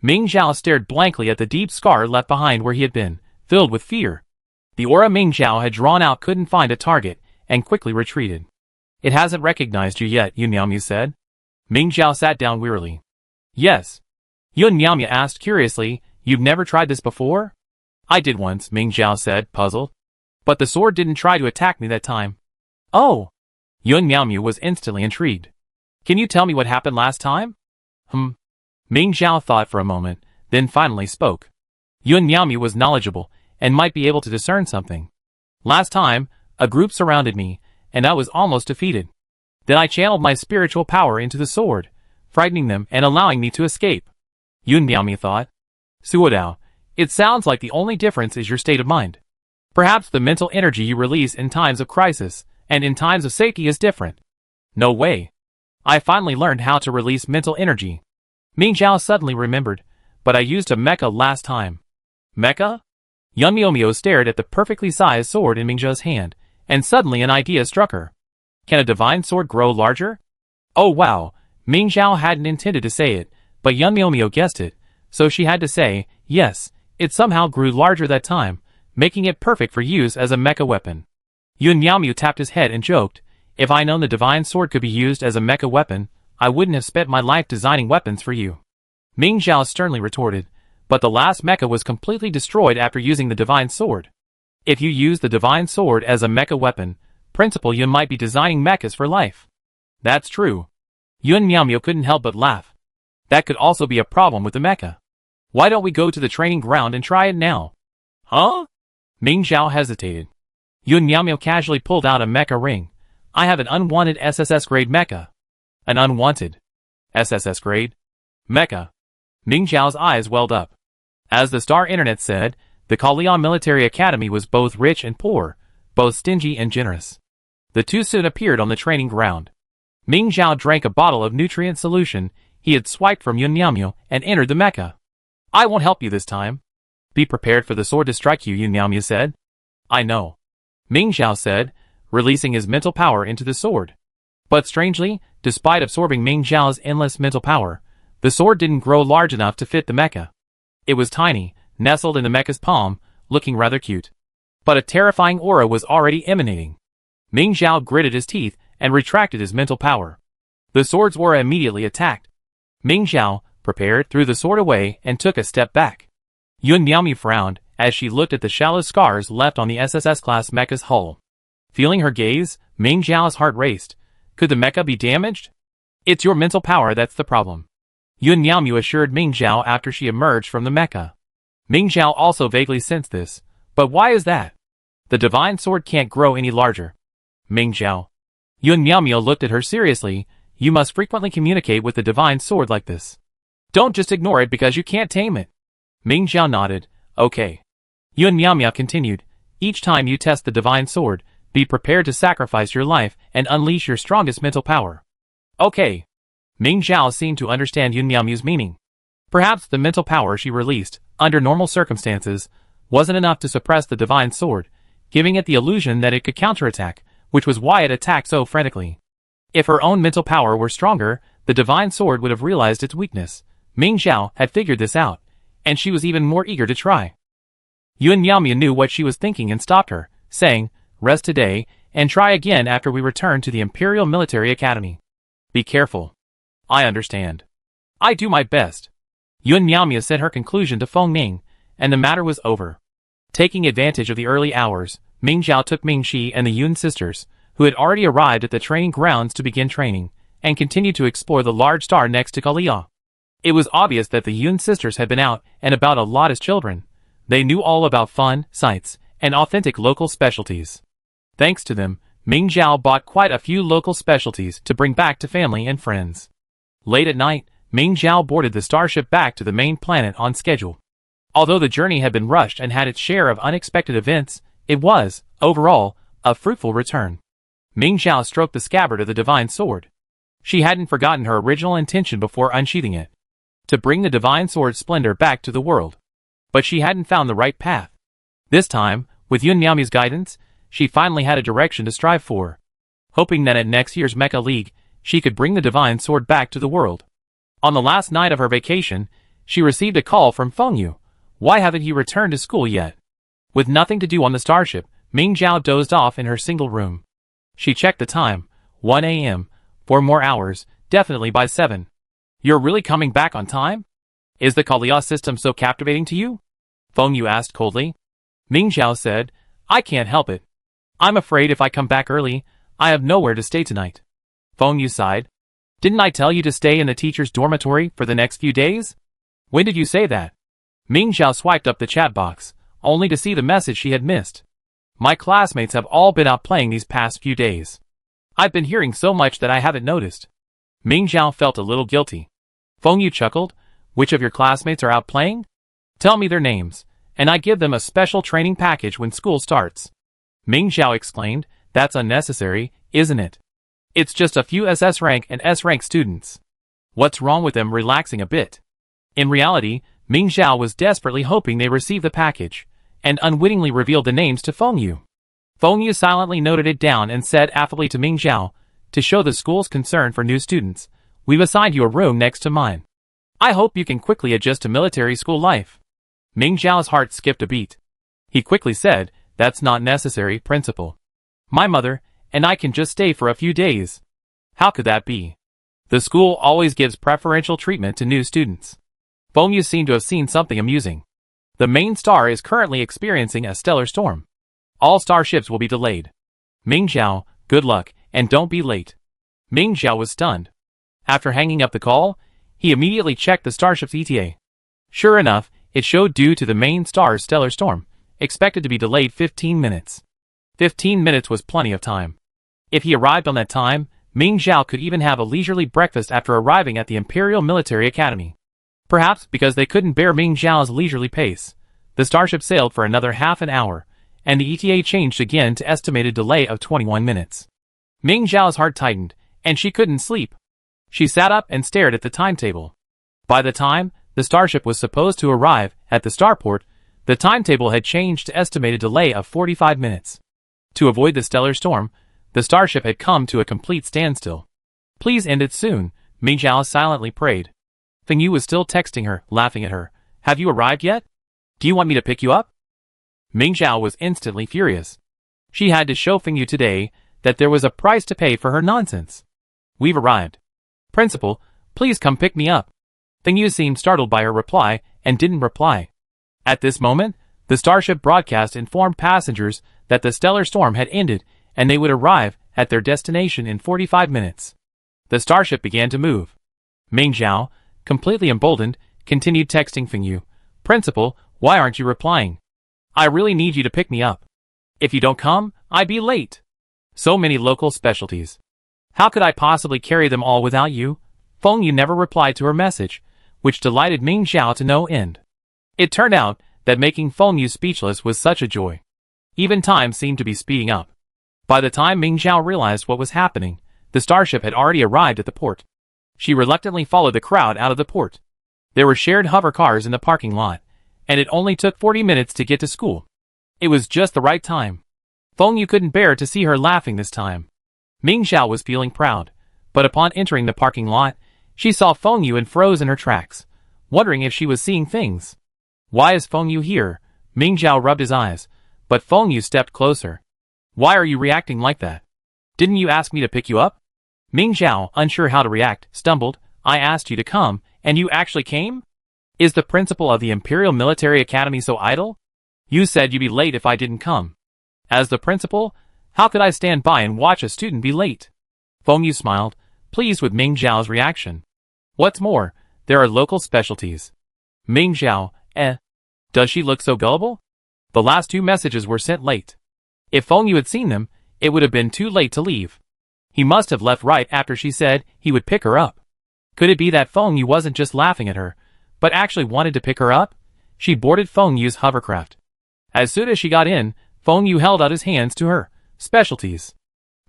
Ming Zhao stared blankly at the deep scar left behind where he had been, filled with fear. The aura Ming Zhao had drawn out couldn't find a target and quickly retreated. "It hasn't recognized you yet," Yun Miaomu said. Ming Zhao sat down wearily. "Yes." Yun Miaomu asked curiously, "You've never tried this before?" "I did once," Ming Zhao said, puzzled. "But the sword didn't try to attack me that time." "Oh!" Yun Miaomu was instantly intrigued. "Can you tell me what happened last time?" Ming Zhao thought for a moment, then finally spoke. Yun Miaomu was knowledgeable and might be able to discern something. "Last time, a group surrounded me, and I was almost defeated. Then I channeled my spiritual power into the sword, frightening them and allowing me to escape." Yun Miaomu thought. "Suodao, it sounds like the only difference is your state of mind. Perhaps the mental energy you release in times of crisis and in times of safety is different." "No way. I finally learned how to release mental energy." Ming Zhao suddenly remembered, "But I used a mecha last time." "Mecha?" Yun Miaomu stared at the perfectly sized sword in Ming Zhao's hand, and suddenly an idea struck her. "Can a divine sword grow larger?" Oh wow, Ming Zhao hadn't intended to say it, but Yun Miaomu guessed it, so she had to say, yes, it somehow grew larger that time, making it perfect for use as a mecha weapon. Yun Miaomu tapped his head and joked, "If I known the divine sword could be used as a mecha weapon, I wouldn't have spent my life designing weapons for you." Ming Zhao sternly retorted, "But the last mecha was completely destroyed after using the divine sword. If you use the divine sword as a mecha weapon, Principal Yun might be designing mechas for life." "That's true." Yun Miaomu couldn't help but laugh. "That could also be a problem with the mecha. Why don't we go to the training ground and try it now?" "Huh?" Ming Zhao hesitated. Yun Miaomu casually pulled out a mecha ring. "I have an unwanted SSS grade mecha." "An unwanted SSS grade mecha?" Ming Zhao's eyes welled up. As the Star Internet said, the Kalian Military Academy was both rich and poor, both stingy and generous. The two soon appeared on the training ground. Ming Zhao drank a bottle of nutrient solution he had swiped from Yun Miaomu and entered the mecha. "I won't help you this time. Be prepared for the sword to strike you," Yun Miaomu said. "I know," Ming Zhao said, releasing his mental power into the sword. But strangely, despite absorbing Ming Zhao's endless mental power, the sword didn't grow large enough to fit the mecha. It was tiny, nestled in the mecha's palm, looking rather cute. But a terrifying aura was already emanating. Ming Zhao gritted his teeth and retracted his mental power. The sword's aura immediately attacked. Ming Zhao, prepared, threw the sword away and took a step back. Yun Miaomu frowned as she looked at the shallow scars left on the SSS-class mecha's hull. Feeling her gaze, Ming Zhao's heart raced. Could the mecha be damaged? "It's your mental power that's the problem," Yun Miaomu assured Ming Zhao after she emerged from the mecha. Ming Zhao also vaguely sensed this. "But why is that? The divine sword can't grow any larger." "Ming Zhao." Yun Miaomu looked at her seriously. "You must frequently communicate with the divine sword like this. Don't just ignore it because you can't tame it." Ming Zhao nodded. "Okay." Yun Miaomu continued, "Each time you test the divine sword, be prepared to sacrifice your life and unleash your strongest mental power." "Okay." Ming Zhao seemed to understand Yun Miaomu's meaning. Perhaps the mental power she released, under normal circumstances, wasn't enough to suppress the divine sword, giving it the illusion that it could counterattack, which was why it attacked so frantically. If her own mental power were stronger, the divine sword would have realized its weakness. Ming Xiao had figured this out, and she was even more eager to try. Yun Miaomia knew what she was thinking and stopped her, saying, "Rest today, and try again after we return to the Imperial Military Academy. Be careful." "I understand. I do my best." Yun Miaomia said her conclusion to Feng Ning, and the matter was over. Taking advantage of the early hours, Ming Xiao took Ming Shi and the Yun sisters, who had already arrived at the training grounds to begin training, and continued to explore the large star next to Kalia. It was obvious that the Yun sisters had been out and about a lot as children. They knew all about fun, sights, and authentic local specialties. Thanks to them, Ming Xiao bought quite a few local specialties to bring back to family and friends. Late at night, Ming Xiao boarded the starship back to the main planet on schedule. Although the journey had been rushed and had its share of unexpected events, it was, overall, a fruitful return. Ming Xiao stroked the scabbard of the divine sword. She hadn't forgotten her original intention before unsheathing it: to bring the divine sword's splendor back to the world. But she hadn't found the right path. This time, with Yun Miaomia's guidance, she finally had a direction to strive for. Hoping that at next year's Mecha League, she could bring the divine sword back to the world. On the last night of her vacation, she received a call from Feng Yu. Why haven't you returned to school yet? With nothing to do on the starship, Ming Xiao dozed off in her single room. She checked the time, 1 a.m., 4 more hours, definitely by 7. You're really coming back on time? Is the Kalia system so captivating to you? Feng Yu asked coldly. Ming Xiao said, I can't help it. I'm afraid if I come back early, I have nowhere to stay tonight. Feng Yu sighed. Didn't I tell you to stay in the teacher's dormitory for the next few days? When did you say that? Ming Xiao swiped up the chat box, only to see the message she had missed. My classmates have all been out playing these past few days. I've been hearing so much that I haven't noticed. Ming Xiao felt a little guilty. Feng Yu chuckled. Which of your classmates are out playing? Tell me their names, and I give them a special training package when school starts. Ming Xiao exclaimed, That's unnecessary, isn't it? It's just a few SS rank and S rank students. What's wrong with them relaxing a bit? In reality, Ming Xiao was desperately hoping they received the package, and unwittingly revealed the names to Feng Yu. Feng Yu silently noted it down and said affably to Ming Xiao, to show the school's concern for new students, we've assigned you a room next to mine. I hope you can quickly adjust to military school life. Ming Xiao's heart skipped a beat. He quickly said, That's not necessary, Principal. My mother and I can just stay for a few days. How could that be? The school always gives preferential treatment to new students. Feng Yu seemed to have seen something amusing. The main star is currently experiencing a stellar storm. All starships will be delayed. Ming Xiao, good luck, and don't be late. Ming Xiao was stunned. After hanging up the call, he immediately checked the starship's ETA. Sure enough, it showed due to the main star's stellar storm, expected to be delayed 15 minutes. 15 minutes was plenty of time. If he arrived on that time, Ming Xiao could even have a leisurely breakfast after arriving at the Imperial Military Academy. Perhaps because they couldn't bear Ming Xiao's leisurely pace, the starship sailed for another half an hour, and the ETA changed again to estimated delay of 21 minutes. Ming Xiao's heart tightened, and she couldn't sleep. She sat up and stared at the timetable. By the time the starship was supposed to arrive at the starport, the timetable had changed to estimated delay of 45 minutes. To avoid the stellar storm, the starship had come to a complete standstill. Please end it soon, Ming Xiao silently prayed. Feng Yu was still texting her, laughing at her. Have you arrived yet? Do you want me to pick you up? Ming Xiao was instantly furious. She had to show Feng Yu today that there was a price to pay for her nonsense. We've arrived. Principal, please come pick me up. Feng Yu seemed startled by her reply and didn't reply. At this moment, the starship broadcast informed passengers that the stellar storm had ended and they would arrive at their destination in 45 minutes. The starship began to move. Ming Xiao, completely emboldened, continued texting Feng Yu. Principal, why aren't you replying? I really need you to pick me up. If you don't come, I'd be late. So many local specialties. How could I possibly carry them all without you? Feng Yu never replied to her message, which delighted Ming Xiao to no end. It turned out that making Feng Yu speechless was such a joy. Even time seemed to be speeding up. By the time Ming Xiao realized what was happening, the starship had already arrived at the port. She reluctantly followed the crowd out of the port. There were shared hover cars in the parking lot, and it only took 40 minutes to get to school. It was just the right time. Feng Yu couldn't bear to see her laughing this time. Ming Xiao was feeling proud, but upon entering the parking lot, she saw Feng Yu and froze in her tracks, wondering if she was seeing things. Why is Feng Yu here? Ming Xiao rubbed his eyes, but Feng Yu stepped closer. Why are you reacting like that? Didn't you ask me to pick you up? Ming Xiao, unsure how to react, stumbled. I asked you to come, and you actually came? Is the principal of the Imperial Military Academy so idle? You said you'd be late if I didn't come. As the principal, how could I stand by and watch a student be late? Feng Yu smiled, pleased with Ming Xiao's reaction. What's more, there are local specialties. Ming Xiao, does she look so gullible? The last 2 messages were sent late. If Feng Yu had seen them, it would have been too late to leave. He must have left right after she said he would pick her up. Could it be that Feng Yu wasn't just laughing at her, but actually wanted to pick her up? She boarded Feng Yu's hovercraft. As soon as she got in, Feng Yu held out his hands to her. Specialties.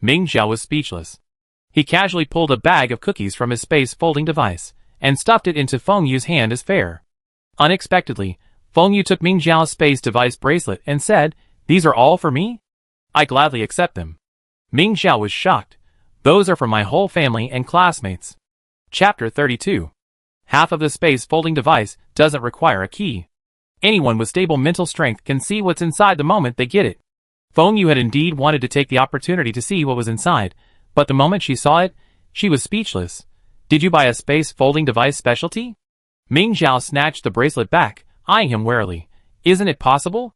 Ming Xiao was speechless. He casually pulled a bag of cookies from his space folding device and stuffed it into Feng Yu's hand as fare. Unexpectedly, Feng Yu took Ming Xiao's space device bracelet and said, "These are all for me? I gladly accept them." Ming Xiao was shocked. Those are for my whole family and classmates. Chapter 32. Half of the space folding device doesn't require a key. Anyone with stable mental strength can see what's inside the moment they get it. Feng Yu had indeed wanted to take the opportunity to see what was inside, but the moment she saw it, she was speechless. Did you buy a space folding device specialty? Ming Xiao snatched the bracelet back, eyeing him warily. Isn't it possible?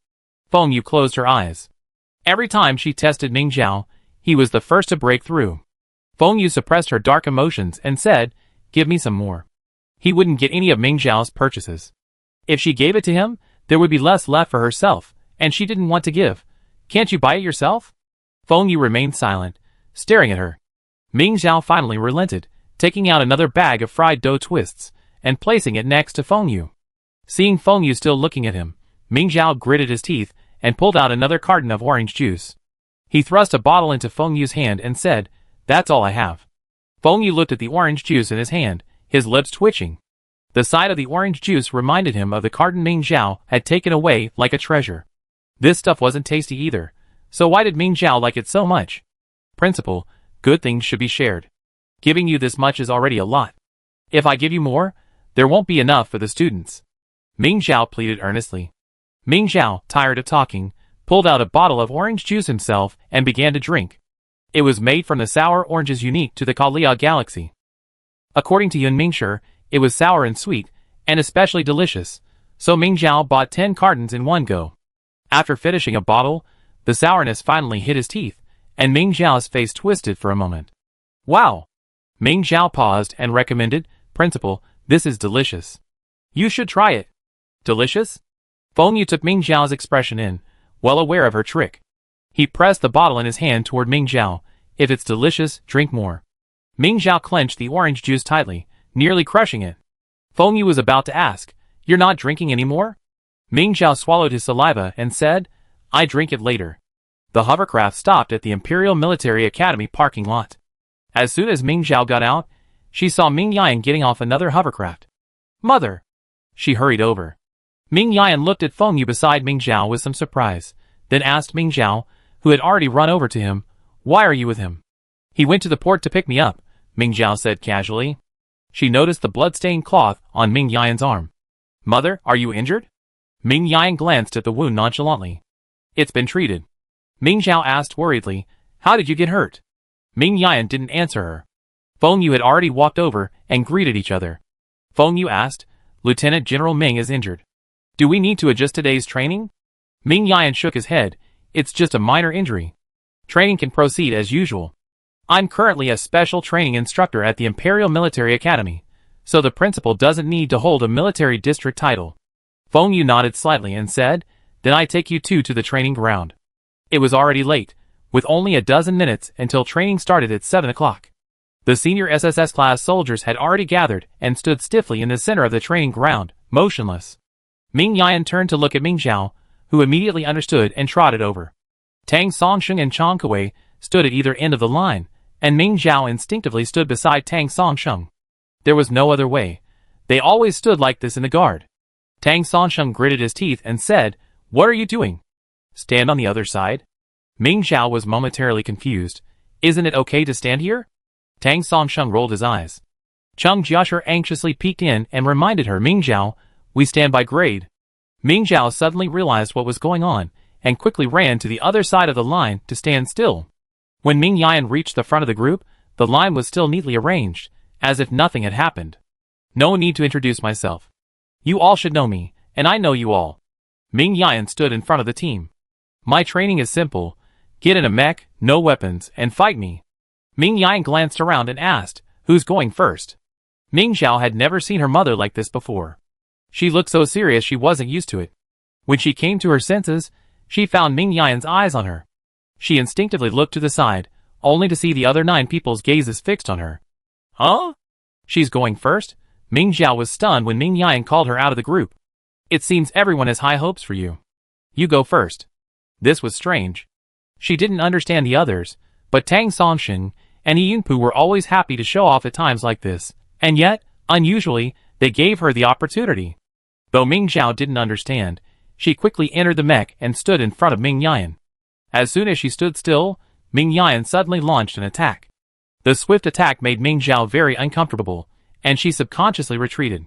Feng Yu closed her eyes. Every time she tested Ming Xiao, he was the first to break through. Feng Yu suppressed her dark emotions and said, "Give me some more." He wouldn't get any of Ming Xiao's purchases. If she gave it to him, there would be less left for herself, and she didn't want to give. Can't you buy it yourself? Feng Yu remained silent, staring at her. Ming Xiao finally relented, taking out another bag of fried dough twists and placing it next to Feng Yu. Seeing Feng Yu still looking at him, Ming Xiao gritted his teeth and pulled out another carton of orange juice. He thrust a bottle into Feng Yu's hand and said, "That's all I have." Feng Yu looked at the orange juice in his hand, his lips twitching. The sight of the orange juice reminded him of the carton Ming Xiao had taken away like a treasure. This stuff wasn't tasty either, so why did Ming Xiao like it so much? Principal, good things should be shared. Giving you this much is already a lot. If I give you more, there won't be enough for the students. Ming Xiao pleaded earnestly. Ming Xiao, tired of talking, pulled out a bottle of orange juice himself and began to drink. It was made from the sour oranges unique to the Kalia galaxy. According to Yun Mingshi, it was sour and sweet, and especially delicious, so Ming Xiao bought 10 cartons in one go. After finishing a bottle, the sourness finally hit his teeth, and Ming Xiao's face twisted for a moment. Wow! Ming Xiao paused and recommended, "Principal, this is delicious. You should try it." Delicious? Feng Yu took Ming Xiao's expression in, well aware of her trick. He pressed the bottle in his hand toward Ming Xiao. "If it's delicious, drink more." Ming Xiao clenched the orange juice tightly, nearly crushing it. Feng Yu was about to ask, "You're not drinking anymore?" Ming Xiao swallowed his saliva and said, "I drink it later." The hovercraft stopped at the Imperial Military Academy parking lot. As soon as Ming Xiao got out, she saw Ming Yan getting off another hovercraft. "Mother!" She hurried over. Ming Yan looked at Feng Yu beside Ming Xiao with some surprise, then asked Ming Xiao, who had already run over to him, "Why are you with him?" "He went to the port to pick me up," Ming Xiao said casually. She noticed the blood-stained cloth on Ming Yan's arm. "Mother, are you injured?" Ming Yan glanced at the wound nonchalantly. "It's been treated." Ming Xiao asked worriedly, "How did you get hurt?" Ming Yan didn't answer her. Feng Yu had already walked over and greeted each other. Feng Yu asked, "Lieutenant General Ming is injured. Do we need to adjust today's training?" Ming Yan shook his head. "It's just a minor injury. Training can proceed as usual. I'm currently a special training instructor at the Imperial Military Academy, so the principal doesn't need to hold a military district title." Feng Yu nodded slightly and said, "Then I take you two to the training ground." It was already late, with only a dozen minutes until training started at 7 o'clock. The senior SSS class soldiers had already gathered and stood stiffly in the center of the training ground, motionless. Ming Yan turned to look at Ming Xiao, who immediately understood and trotted over. Tang Songsheng and Chang Kuei stood at either end of the line, and Ming Xiao instinctively stood beside Tang Songsheng. There was no other way. They always stood like this in the guard. Tang Songsheng gritted his teeth and said, "What are you doing? Stand on the other side." Ming Zhao was momentarily confused. Isn't it okay to stand here? Tang Songsheng rolled his eyes. Cheng Jiashi anxiously peeked in and reminded her, Ming Zhao, we stand by grade. Ming Zhao suddenly realized what was going on and quickly ran to the other side of the line to stand still. When Ming Yan reached the front of the group, the line was still neatly arranged, as if nothing had happened. No need to introduce myself. You all should know me, and I know you all. Ming Yan stood in front of the team. My training is simple. Get in a mech, no weapons, and fight me. Ming Yan glanced around and asked, who's going first? Ming Zhao had never seen her mother like this before. She looked so serious she wasn't used to it. When she came to her senses, she found Ming Yan's eyes on her. She instinctively looked to the side, only to see the other 9 people's gazes fixed on her. Huh? She's going first? Ming Zhao was stunned when Ming Yan called her out of the group. It seems everyone has high hopes for you. You go first. This was strange. She didn't understand the others, but Tang Songsheng and He Yunpu were always happy to show off at times like this, and yet, unusually, they gave her the opportunity. Though Ming Zhao didn't understand, she quickly entered the mech and stood in front of Ming Yan. As soon as she stood still, Ming Yan suddenly launched an attack. The swift attack made Ming Zhao very uncomfortable, and she subconsciously retreated.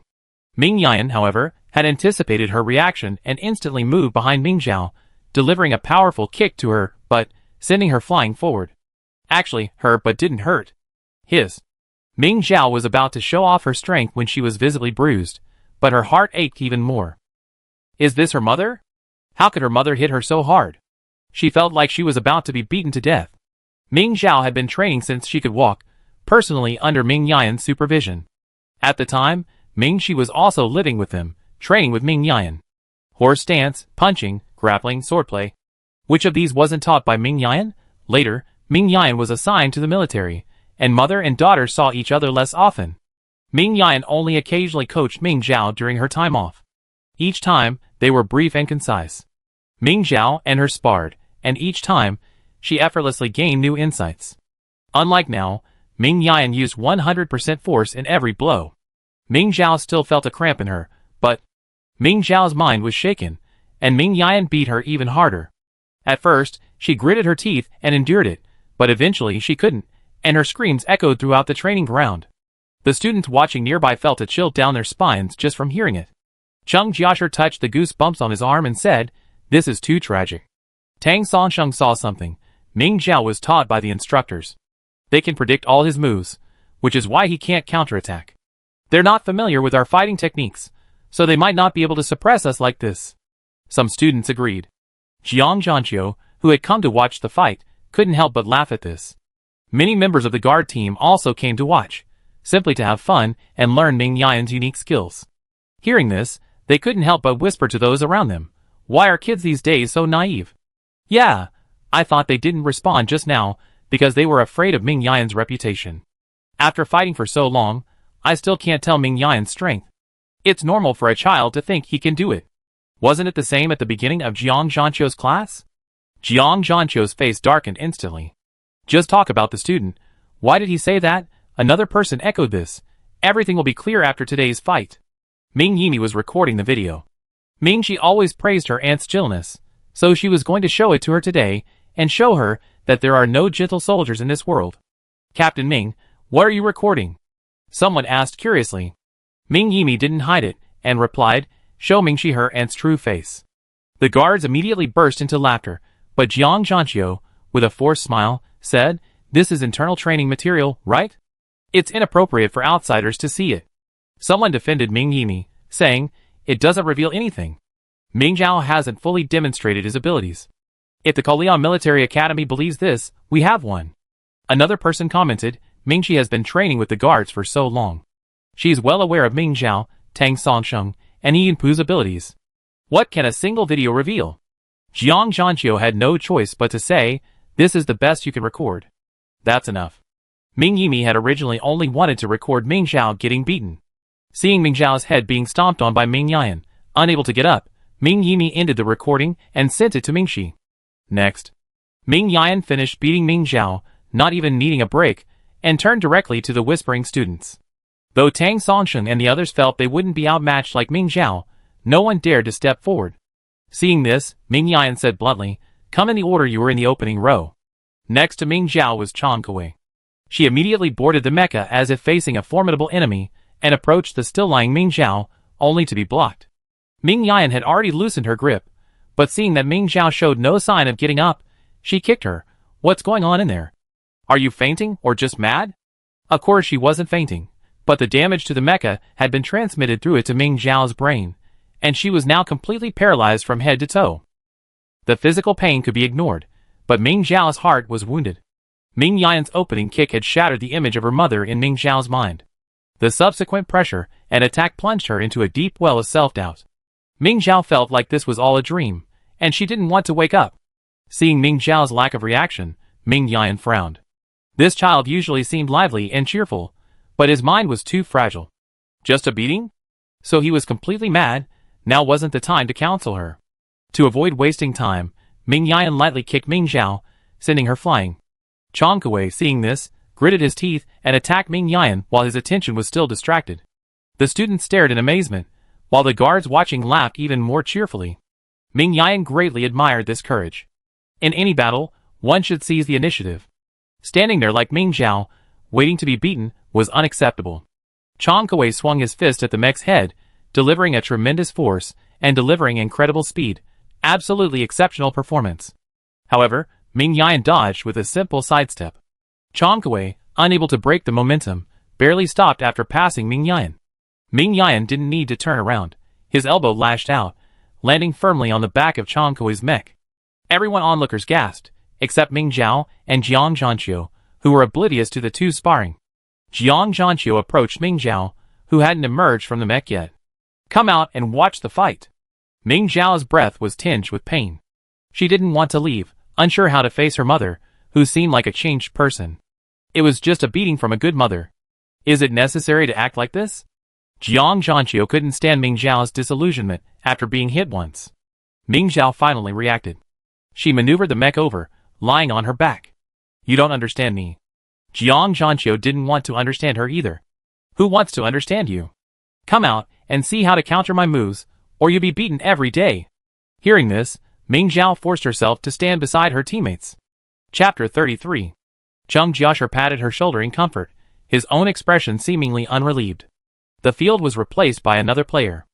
Ming Yan, however, had anticipated her reaction and instantly moved behind Ming Zhao, delivering a powerful kick to her, but sending her flying forward. Actually, her but didn't hurt. His. Ming Zhao was about to show off her strength when she was visibly bruised, but her heart ached even more. Is this her mother? How could her mother hit her so hard? She felt like she was about to be beaten to death. Ming Zhao had been training since she could walk, personally under Ming Yan's supervision. At the time, Ming Shi was also living with them, training with Ming Yan. Horse stance, punching, grappling, swordplay. Which of these wasn't taught by Ming Yan? Later, Ming Yan was assigned to the military, and mother and daughter saw each other less often. Ming Yan only occasionally coached Ming Zhao during her time off. Each time, they were brief and concise. Ming Zhao and her sparred, and each time, she effortlessly gained new insights. Unlike now, Ming Yan used 100% force in every blow. Ming Zhao still felt a cramp in her, but Ming Zhao's mind was shaken, and Ming Yan beat her even harder. At first, she gritted her teeth and endured it, but eventually she couldn't, and her screams echoed throughout the training ground. The students watching nearby felt a chill down their spines just from hearing it. Cheng Jiashi touched the goosebumps on his arm and said, "This is too tragic." Tang Songsheng saw something. Ming Zhao was taught by the instructors. They can predict all his moves, which is why he can't counterattack. They're not familiar with our fighting techniques, so they might not be able to suppress us like this. Some students agreed. Jiang Zhanqiu, who had come to watch the fight, couldn't help but laugh at this. Many members of the guard team also came to watch, simply to have fun and learn Ming Yan's unique skills. Hearing this, they couldn't help but whisper to those around them, "Why are kids these days so naive?" Yeah, I thought they didn't respond just now because they were afraid of Ming Yan's reputation. After fighting for so long, I still can't tell Ming Yan's strength. It's normal for a child to think he can do it. Wasn't it the same at the beginning of Jiang Zhanqiu's class? Jiang Zhanqiu's face darkened instantly. Just talk about the student. Why did he say that? Another person echoed this. Everything will be clear after today's fight. Ming Yimi was recording the video. Ming Shi always praised her aunt's chillness, so she was going to show it to her today and show her that there are no gentle soldiers in this world. Captain Ming, what are you recording? Someone asked curiously. Ming Yimi didn't hide it and replied, "Show Ming Shi her aunt's true face." The guards immediately burst into laughter, but Jiang Zhanqiu, with a forced smile, said, "This is internal training material, right? It's inappropriate for outsiders to see it." Someone defended Ming Yimi, saying, "It doesn't reveal anything. Ming Zhao hasn't fully demonstrated his abilities. If the Kolian Military Academy believes this, we have one." Another person commented, "Ming Shi has been training with the guards for so long. She is well aware of Ming Zhao, Tang Songsheng, and Yi Yunpu's abilities. What can a single video reveal?" Jiang Zhanqiu had no choice but to say, "This is the best you can record." That's enough. Ming Yimi had originally only wanted to record Ming Zhao getting beaten. Seeing Ming Zhao's head being stomped on by Ming Yan, unable to get up, Ming Yimi ended the recording and sent it to Ming Shi. Next, Ming Yan finished beating Ming Zhao, not even needing a break, and turned directly to the whispering students. Though Tang Songsheng and the others felt they wouldn't be outmatched like Ming Zhao, no one dared to step forward. Seeing this, Ming Yan said bluntly, Come in the order you were in the opening row. Next to Ming Zhao was Chang Kuei. She immediately boarded the mecha as if facing a formidable enemy, and approached the still-lying Ming Zhao, only to be blocked. Ming Yan had already loosened her grip, but seeing that Ming Zhao showed no sign of getting up, she kicked her. What's going on in there? Are you fainting or just mad? Of course she wasn't fainting, but the damage to the mecha had been transmitted through it to Ming Zhao's brain, and she was now completely paralyzed from head to toe. The physical pain could be ignored, but Ming Zhao's heart was wounded. Ming Yan's opening kick had shattered the image of her mother in Ming Zhao's mind. The subsequent pressure and attack plunged her into a deep well of self-doubt. Ming Zhao felt like this was all a dream, and she didn't want to wake up. Seeing Ming Zhao's lack of reaction, Ming Yan frowned. This child usually seemed lively and cheerful, but his mind was too fragile. Just a beating? So he was completely mad. Now wasn't the time to counsel her. To avoid wasting time, Ming Yan lightly kicked Ming Zhao, sending her flying. Chang Kuei, seeing this, gritted his teeth and attacked Ming Yan while his attention was still distracted. The students stared in amazement, while the guards watching laughed even more cheerfully. Ming Yan greatly admired this courage. In any battle, one should seize the initiative. Standing there like Ming Zhao, waiting to be beaten, was unacceptable. Chang Kuei swung his fist at the mech's head, delivering a tremendous force and delivering incredible speed. Absolutely exceptional performance. However, Ming Yan dodged with a simple sidestep. Chang Kuei, unable to break the momentum, barely stopped after passing Ming Yan. Ming Yan didn't need to turn around. His elbow lashed out, landing firmly on the back of Chang Kuei's mech. Everyone onlookers gasped, except Ming Zhao and Jiang Zhanqiu, who were oblivious to the two sparring. Jiang Zhanqiu approached Ming Zhao, who hadn't emerged from the mech yet. Come out and watch the fight. Ming Zhao's breath was tinged with pain. She didn't want to leave, unsure how to face her mother, who seemed like a changed person. It was just a beating from a good mother. Is it necessary to act like this? Jiang Zhanqiu couldn't stand Ming Zhao's disillusionment after being hit once. Ming Zhao finally reacted. She maneuvered the mech over, lying on her back. You don't understand me. Jiang Zhanqiu didn't want to understand her either. Who wants to understand you? Come out and see how to counter my moves, or you'll be beaten every day. Hearing this, Ming Zhao forced herself to stand beside her teammates. Chapter 33. Chung Jiasher patted her shoulder in comfort, his own expression seemingly unrelieved. The field was replaced by another player.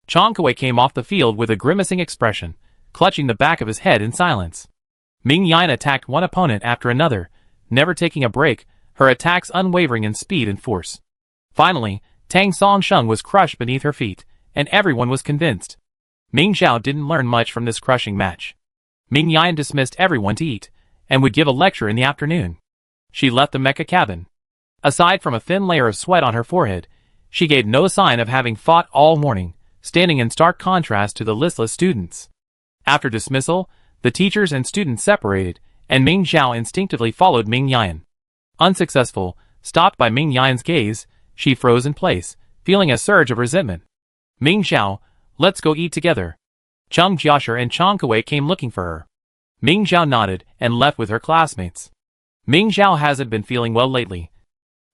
Chang Kuei came off the field with a grimacing expression, clutching the back of his head in silence. Ming Yan attacked one opponent after another, never taking a break, her attacks unwavering in speed and force. Finally, Tang Songsheng was crushed beneath her feet, and everyone was convinced. Ming Zhao didn't learn much from this crushing match. Ming Yan dismissed everyone to eat, and would give a lecture in the afternoon. She left the mecha cabin. Aside from a thin layer of sweat on her forehead, she gave no sign of having fought all morning, standing in stark contrast to the listless students. After dismissal, the teachers and students separated, and Ming Zhao instinctively followed Ming Yan. Unsuccessful, stopped by Ming Yan's gaze, she froze in place, feeling a surge of resentment. Ming Zhao, let's go eat together. Chung Jiasher and Chang Kuei came looking for her. Ming Zhao nodded and left with her classmates. Ming Zhao hasn't been feeling well lately,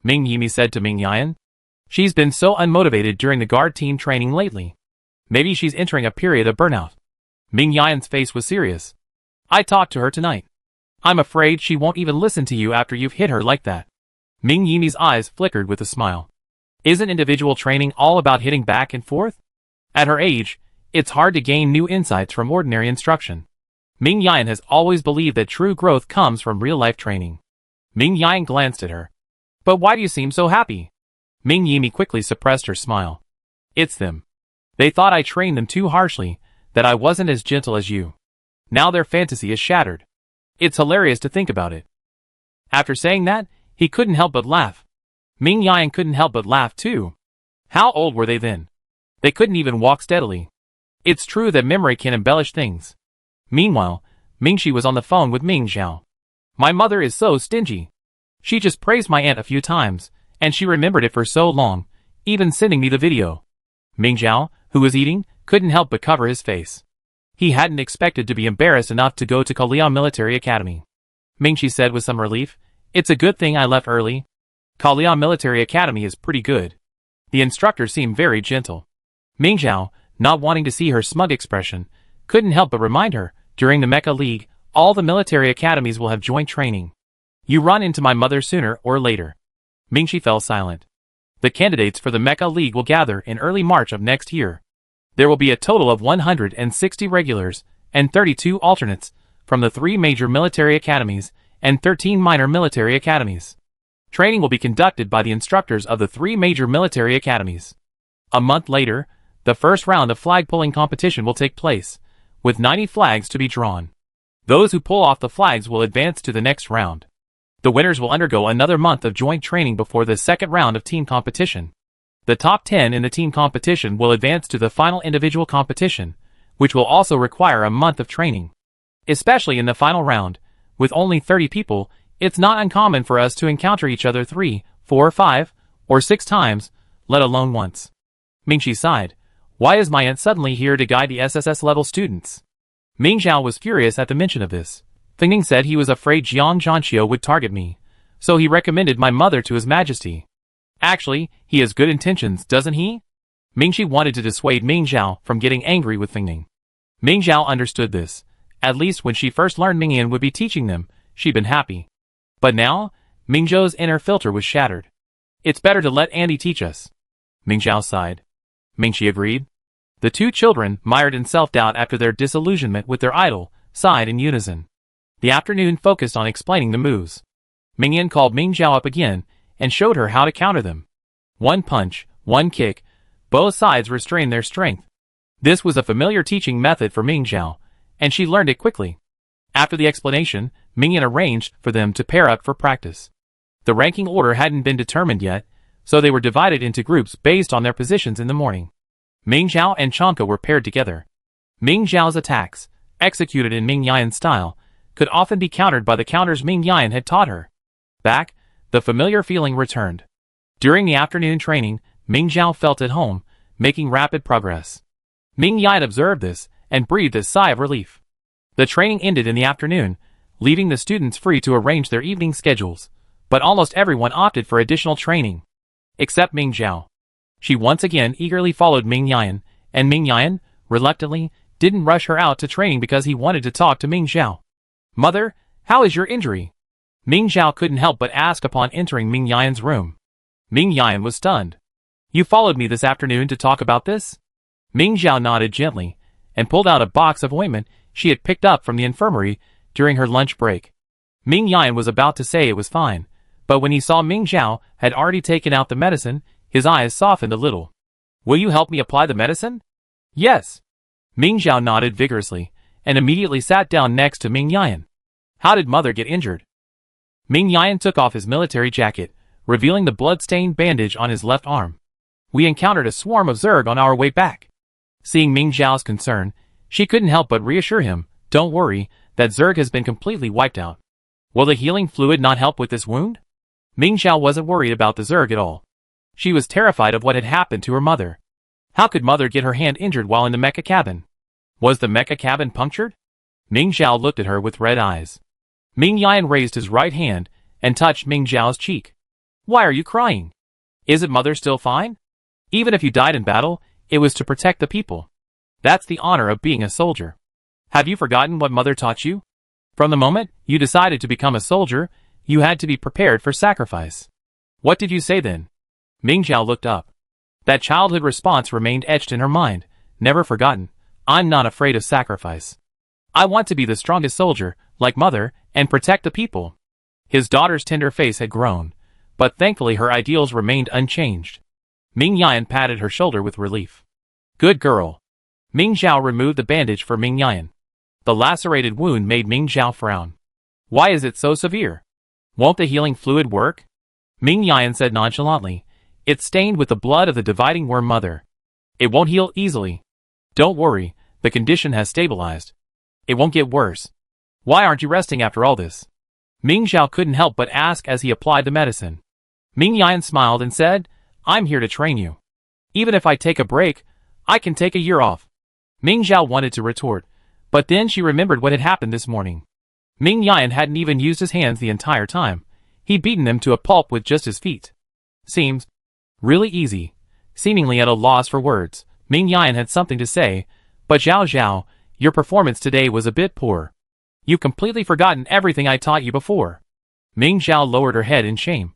Ming Yimi said to Ming Yan. She's been so unmotivated during the guard team training lately. Maybe she's entering a period of burnout. Ming Yan's face was serious. I talked to her tonight. I'm afraid she won't even listen to you after you've hit her like that. Ming Yimi's eyes flickered with a smile. Isn't individual training all about hitting back and forth? At her age, it's hard to gain new insights from ordinary instruction. Ming Yan has always believed that true growth comes from real-life training. Ming Yan glanced at her. But why do you seem so happy? Ming Yimi quickly suppressed her smile. It's them. They thought I trained them too harshly, that I wasn't as gentle as you. Now their fantasy is shattered. It's hilarious to think about it. After saying that, he couldn't help but laugh. Ming Yan couldn't help but laugh too. How old were they then? They couldn't even walk steadily. It's true that memory can embellish things. Meanwhile, Mingxi was on the phone with Ming Zhao. My mother is so stingy. She just praised my aunt a few times, and she remembered it for so long, even sending me the video. Ming Zhao, who was eating, couldn't help but cover his face. He hadn't expected to be embarrassed enough to go to Kaliao Military Academy. Mingxi said with some relief, It's a good thing I left early. Kaliao Military Academy is pretty good. The instructor seemed very gentle. Ming Zhao, not wanting to see her smug expression, couldn't help but remind her, during the Mecha League, All the military academies will have joint training. You run into my mother sooner or later. Mingxi fell silent. The candidates for the Mecha League will gather in early March of next year. There will be a total of 160 regulars and 32 alternates from the 3 major military academies and 13 minor military academies. Training will be conducted by the instructors of the 3 major military academies. A month later, the first round of flag pulling competition will take place, with 90 flags to be drawn. Those who pull off the flags will advance to the next round. The winners will undergo another month of joint training before the second round of team competition. The top 10 in the team competition will advance to the final individual competition, which will also require a month of training. Especially in the final round, with only 30 people, it's not uncommon for us to encounter each other 3, 4, 5, or 6 times, let alone once. Mingxi sighed. Why is my aunt suddenly here to guide the SSS level students? Ming Zhao was furious at the mention of this. Fingning said he was afraid Jiang Zhanqiu would target me, so he recommended my mother to His Majesty. Actually, he has good intentions, doesn't he? Mingxi wanted to dissuade Ming Zhao from getting angry with Fingning. Ming Zhao understood this. At least when she first learned Ming Yan would be teaching them, she'd been happy. But now, Ming Zhou's inner filter was shattered. It's better to let Andy teach us. Ming Zhao sighed. Mingxi agreed. The 2 children, mired in self-doubt after their disillusionment with their idol, sighed in unison. The afternoon focused on explaining the moves. Ming Yan called Ming Zhao up again and showed her how to counter them. 1 punch, 1 kick, both sides restrained their strength. This was a familiar teaching method for Ming Zhao, and she learned it quickly. After the explanation, Ming Yan arranged for them to pair up for practice. The ranking order hadn't been determined yet, so they were divided into groups based on their positions in the morning. Ming Zhao and Chanka were paired together. Ming Zhao's attacks, executed in Ming Yan's style, could often be countered by the counters Ming Yan had taught her. Back, the familiar feeling returned. During the afternoon training, Ming Zhao felt at home, making rapid progress. Ming Yan observed this and breathed a sigh of relief. The training ended in the afternoon, leaving the students free to arrange their evening schedules, but almost everyone opted for additional training. Except Ming Zhao. She once again eagerly followed Ming Yan, and Ming Yan, reluctantly, didn't rush her out to training because he wanted to talk to Ming Zhao. Mother, how is your injury? Ming Zhao couldn't help but ask upon entering Ming Yan's room. Ming Yan was stunned. You followed me this afternoon to talk about this? Ming Zhao nodded gently, and pulled out a box of ointment she had picked up from the infirmary during her lunch break. Ming Yan was about to say it was fine, but when he saw Ming Zhao had already taken out the medicine, his eyes softened a little. Will you help me apply the medicine? Yes. Ming Zhao nodded vigorously, and immediately sat down next to Ming Yan. How did mother get injured? Ming Yan took off his military jacket, revealing the blood-stained bandage on his left arm. We encountered a swarm of Zerg on our way back. Seeing Ming Zhao's concern, she couldn't help but reassure him, don't worry, that Zerg has been completely wiped out. Will the healing fluid not help with this wound? Ming Zhao wasn't worried about the Zerg at all. She was terrified of what had happened to her mother. How could mother get her hand injured while in the mecha cabin? Was the mecha cabin punctured? Ming Zhao looked at her with red eyes. Ming Yan raised his right hand and touched Ming Zhao's cheek. Why are you crying? Isn't mother still fine? Even if you died in battle, it was to protect the people. That's the honor of being a soldier. Have you forgotten what mother taught you? From the moment you decided to become a soldier, you had to be prepared for sacrifice. What did you say then? Ming Zhao looked up. That childhood response remained etched in her mind, never forgotten. I'm not afraid of sacrifice. I want to be the strongest soldier, like mother, and protect the people. His daughter's tender face had grown, but thankfully her ideals remained unchanged. Ming Yan patted her shoulder with relief. Good girl. Ming Zhao removed the bandage for Ming Yan. The lacerated wound made Ming Zhao frown. Why is it so severe? Won't the healing fluid work? Ming Yan said nonchalantly. It's stained with the blood of the dividing worm mother. It won't heal easily. Don't worry, the condition has stabilized. It won't get worse. Why aren't you resting after all this? Ming Zhao couldn't help but ask as he applied the medicine. Ming Yan smiled and said, I'm here to train you. Even if I take a break, I can take a year off. Ming Zhao wanted to retort, but then she remembered what had happened this morning. Ming Yan hadn't even used his hands the entire time. He'd beaten them to a pulp with just his feet. Seems really easy. Seemingly at a loss for words, Ming Yan had something to say, but Zhao Zhao, your performance today was a bit poor. You've completely forgotten everything I taught you before. Ming Zhao lowered her head in shame.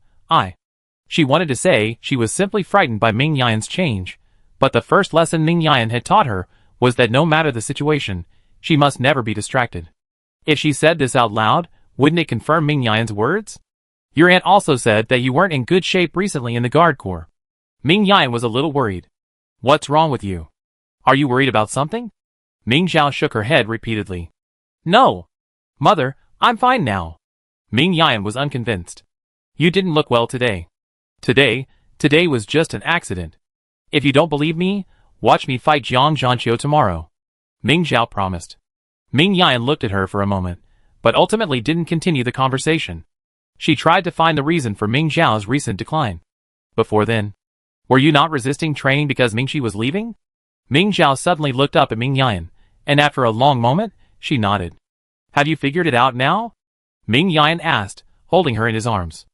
She wanted to say she was simply frightened by Ming Yan's change, but the first lesson Ming Yan had taught her was that no matter the situation, she must never be distracted. If she said this out loud, wouldn't it confirm Ming Yan's words? Your aunt also said that you weren't in good shape recently in the guard corps. Ming Yan was a little worried. What's wrong with you? Are you worried about something? Ming Zhao shook her head repeatedly. No. Mother, I'm fine now. Ming Yan was unconvinced. You didn't look well today. Today was just an accident. If you don't believe me, watch me fight Jiang Zhanqiu tomorrow. Ming Zhao promised. Ming Yan looked at her for a moment, but ultimately didn't continue the conversation. She tried to find the reason for Ming Zhao's recent decline. Before then, were you not resisting training because Mingxi was leaving? Ming Zhao suddenly looked up at Ming Yan, and after a long moment, she nodded. Have you figured it out now? Ming Yan asked, holding her in his arms.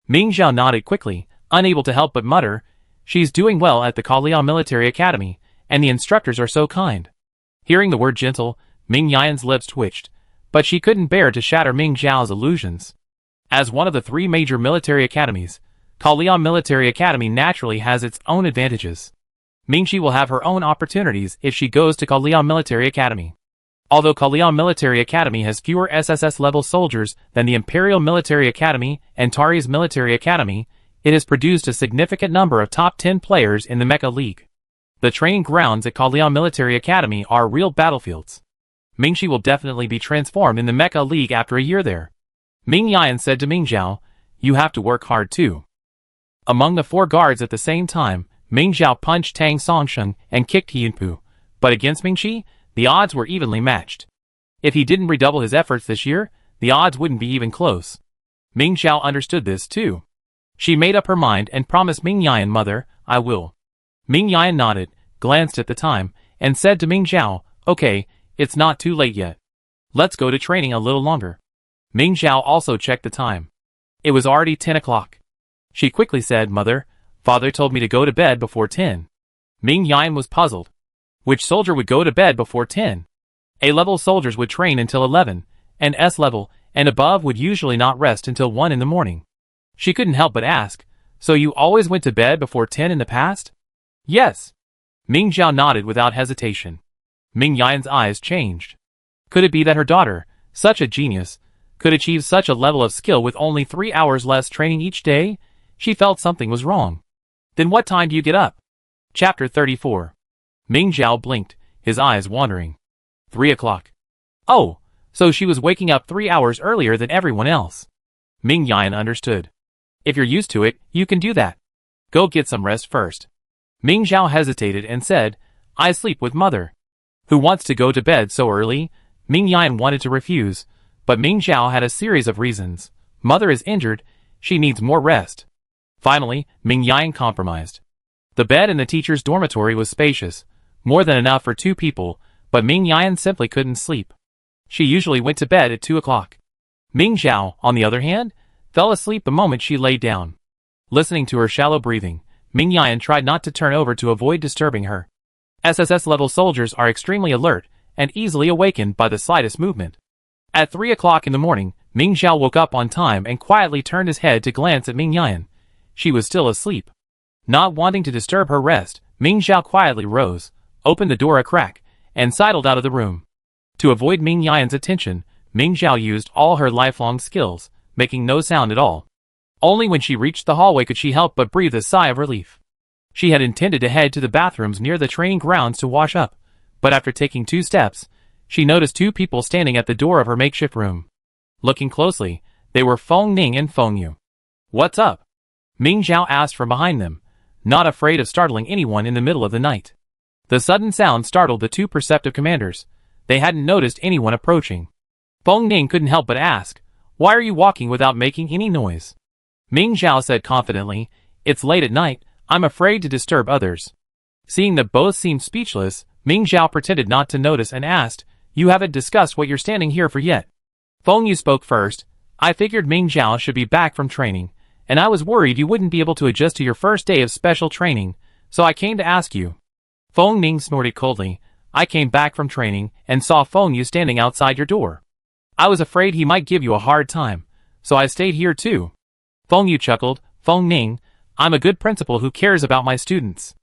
Ming Zhao nodded quickly, unable to help but mutter, she's doing well at the Kaliao Military Academy, and the instructors are so kind. Hearing the word gentle, Ming Yan's lips twitched, but she couldn't bear to shatter Ming Zhao's illusions. As one of the 3 major military academies, Kaliao Military Academy naturally has its own advantages. Mingxi will have her own opportunities if she goes to Kaliao Military Academy. Although Kaliao Military Academy has fewer SSS-level soldiers than the Imperial Military Academy and Tari's Military Academy, it has produced a significant number of top 10 players in the Mecha League. The training grounds at Kaliao Military Academy are real battlefields. Mingxi will definitely be transformed in the Mecha League after a year there. Ming Yan said to Ming Zhao, you have to work hard too. Among the 4 guards at the same time, Ming Zhao punched Tang Songsheng and kicked Yinpu, but against Mingxi, the odds were evenly matched. If he didn't redouble his efforts this year, the odds wouldn't be even close. Ming Zhao understood this too. She made up her mind and promised Ming Yan, mother, I will. Ming Yan nodded, glanced at the time, and said to Ming Zhao, okay, it's not too late yet. Let's go to training a little longer. Ming Zhao also checked the time. It was already 10 o'clock. She quickly said, mother, father told me to go to bed before 10. Ming Yan was puzzled. Which soldier would go to bed before 10? A-level soldiers would train until 11, and S-level and above would usually not rest until 1 in the morning. She couldn't help but ask, so you always went to bed before 10 in the past? Yes. Ming Zhao nodded without hesitation. Ming Yan's eyes changed. Could it be that her daughter, such a genius, could achieve such a level of skill with only 3 hours less training each day? She felt something was wrong. Then what time do you get up? Chapter 34. Ming Zhao blinked, his eyes wandering. 3 o'clock. Oh, so she was waking up 3 hours earlier than everyone else. Ming Yan understood. If you're used to it, you can do that. Go get some rest first. Ming Zhao hesitated and said, I sleep with mother. Who wants to go to bed so early? Ming Yan wanted to refuse, but Ming Zhao had a series of reasons. Mother is injured, she needs more rest. Finally, Ming Yan compromised. The bed in the teacher's dormitory was spacious, more than enough for 2 people, but Ming Yan simply couldn't sleep. She usually went to bed at 2 o'clock. Ming Zhao, on the other hand, fell asleep the moment she lay down. Listening to her shallow breathing, Ming Yan tried not to turn over to avoid disturbing her. SSS-level soldiers are extremely alert and easily awakened by the slightest movement. At 3 o'clock in the morning, Ming Zhao woke up on time and quietly turned his head to glance at Ming Yan. She was still asleep. Not wanting to disturb her rest, Ming Zhao quietly rose, opened the door a crack, and sidled out of the room. To avoid Ming Yan's attention, Ming Zhao used all her lifelong skills, making no sound at all. Only when she reached the hallway could she help but breathe a sigh of relief. She had intended to head to the bathrooms near the training grounds to wash up, but after taking 2 steps, she noticed 2 people standing at the door of her makeshift room. Looking closely, they were Feng Ning and Feng Yu. What's up? Ming Zhao asked from behind them, not afraid of startling anyone in the middle of the night. The sudden sound startled the 2 perceptive commanders. They hadn't noticed anyone approaching. Feng Ning couldn't help but ask, why are you walking without making any noise? Ming Zhao said confidently, it's late at night, I'm afraid to disturb others. Seeing that both seemed speechless, Ming Zhao pretended not to notice and asked, you haven't discussed what you're standing here for yet. Feng Yu spoke first. I figured Ming Zhao should be back from training, and I was worried you wouldn't be able to adjust to your first day of special training, so I came to ask you. Feng Ning snorted coldly. I came back from training and saw Feng Yu standing outside your door. I was afraid he might give you a hard time, so I stayed here too. Feng Yu chuckled. Feng Ning, I'm a good principal who cares about my students.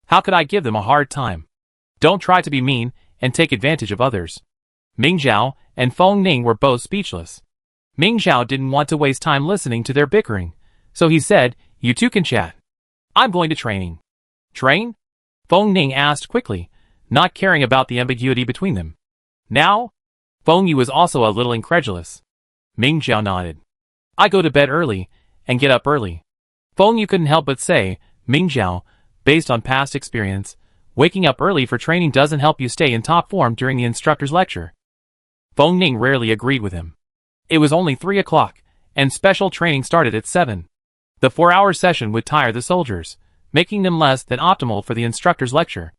How could I give them a hard time? Don't try to be mean and take advantage of others. Ming Zhao and Feng Ning were both speechless. Ming Zhao didn't want to waste time listening to their bickering, so he said, you two can chat. I'm going to training. Train? Feng Ning asked quickly, not caring about the ambiguity between them. Now? Feng Yu was also a little incredulous. Ming Zhao nodded. I go to bed early and get up early. Feng Yu couldn't help but say, Ming Zhao, based on past experience, waking up early for training doesn't help you stay in top form during the instructor's lecture. Feng Ning rarely agreed with him. It was only 3 o'clock, and special training started at 7. The 4-hour session would tire the soldiers, making them less than optimal for the instructor's lecture.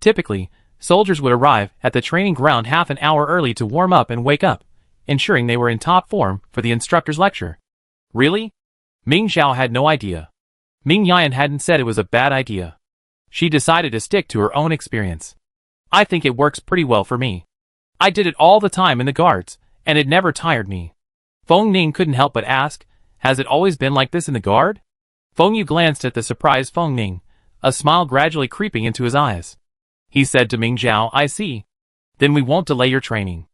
Typically, soldiers would arrive at the training ground half an hour early to warm up and wake up, ensuring they were in top form for the instructor's lecture. Really? Ming Zhao had no idea. Ming Yan hadn't said it was a bad idea. She decided to stick to her own experience. I think it works pretty well for me. I did it all the time in the guards, and it never tired me. Feng Ning couldn't help but ask, has it always been like this in the guard? Feng Yu glanced at the surprised Feng Ning, a smile gradually creeping into his eyes. He said to Ming Zhao, I see. Then we won't delay your training.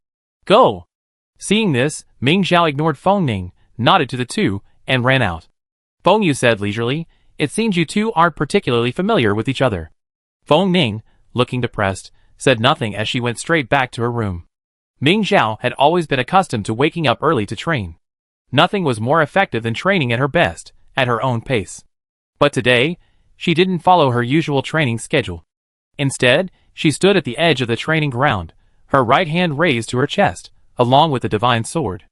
Go! Seeing this, Ming Zhao ignored Feng Ning, nodded to the two, and ran out. Feng Yu said leisurely, it seems you two aren't particularly familiar with each other. Feng Ning, looking depressed, said nothing as she went straight back to her room. Ming Zhao had always been accustomed to waking up early to train. Nothing was more effective than training at her best, at her own pace. But today, she didn't follow her usual training schedule. Instead, she stood at the edge of the training ground, her right hand raised to her chest, along with the divine sword.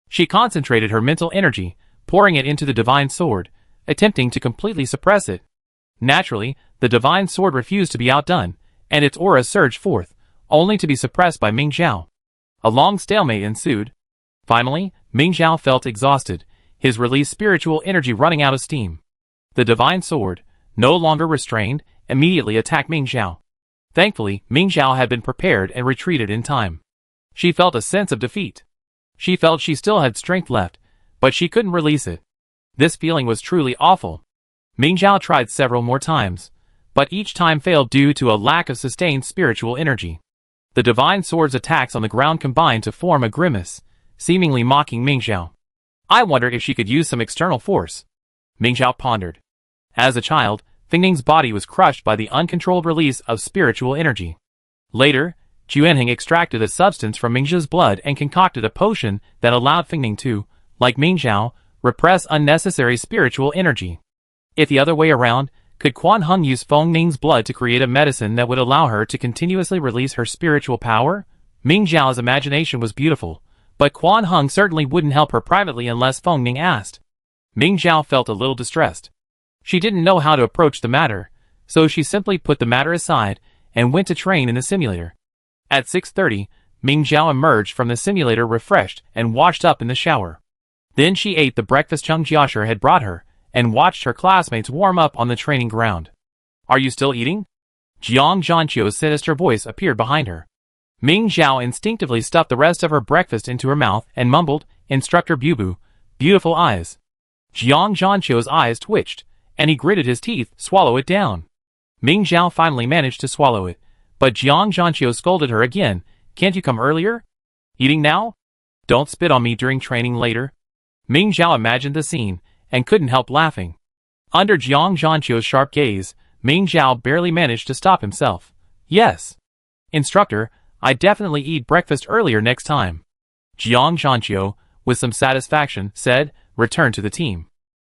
She concentrated her mental energy, pouring it into the divine sword, attempting to completely suppress it. Naturally, the divine sword refused to be outdone, and its aura surged forth, only to be suppressed by Ming Zhao. A long stalemate ensued. Finally, Ming Zhao felt exhausted, his released spiritual energy running out of steam. The divine sword, no longer restrained, immediately attacked Ming Zhao. Thankfully, Ming Zhao had been prepared and retreated in time. She felt a sense of defeat. She felt she still had strength left, but she couldn't release it. This feeling was truly awful. Ming Zhao tried several more times, but each time failed due to a lack of sustained spiritual energy. The divine sword's attacks on the ground combined to form a grimace, seemingly mocking Ming Zhao. I wondered if she could use some external force. Ming Zhao pondered. As a child, Feng Ning's body was crushed by the uncontrolled release of spiritual energy. Later, Juanheng extracted a substance from Ming Zhao's blood and concocted a potion that allowed Feng Ning to, like Ming Zhao, repress unnecessary spiritual energy. If the other way around, could Quan Heng use Feng Ning's blood to create a medicine that would allow her to continuously release her spiritual power? Ming Zhao's imagination was beautiful, but Quan Heng certainly wouldn't help her privately unless Feng Ning asked. Ming Zhao felt a little distressed. She didn't know how to approach the matter, so she simply put the matter aside and went to train in the simulator. At 6:30, Ming Zhao emerged from the simulator refreshed and washed up in the shower. Then she ate the breakfast Cheng Jiashi had brought her, and watched her classmates warm up on the training ground. Are you still eating? Jiang Zhanqiu's sinister voice appeared behind her. Ming Zhao instinctively stuffed the rest of her breakfast into her mouth and mumbled, Instructor Bubu, beautiful eyes. Jiang Zhanqiu's eyes twitched, and he gritted his teeth, swallow it down. Ming Zhao finally managed to swallow it, but Jiang Zhanqiu scolded her again, can't you come earlier? Eating now? Don't spit on me during training later. Ming Zhao imagined the scene, and couldn't help laughing. Under Jiang Zhanqiu's sharp gaze, Ming Zhao barely managed to stop himself. Yes. Instructor, I definitely eat breakfast earlier next time. Jiang Zhanqiu, with some satisfaction, said, return to the team.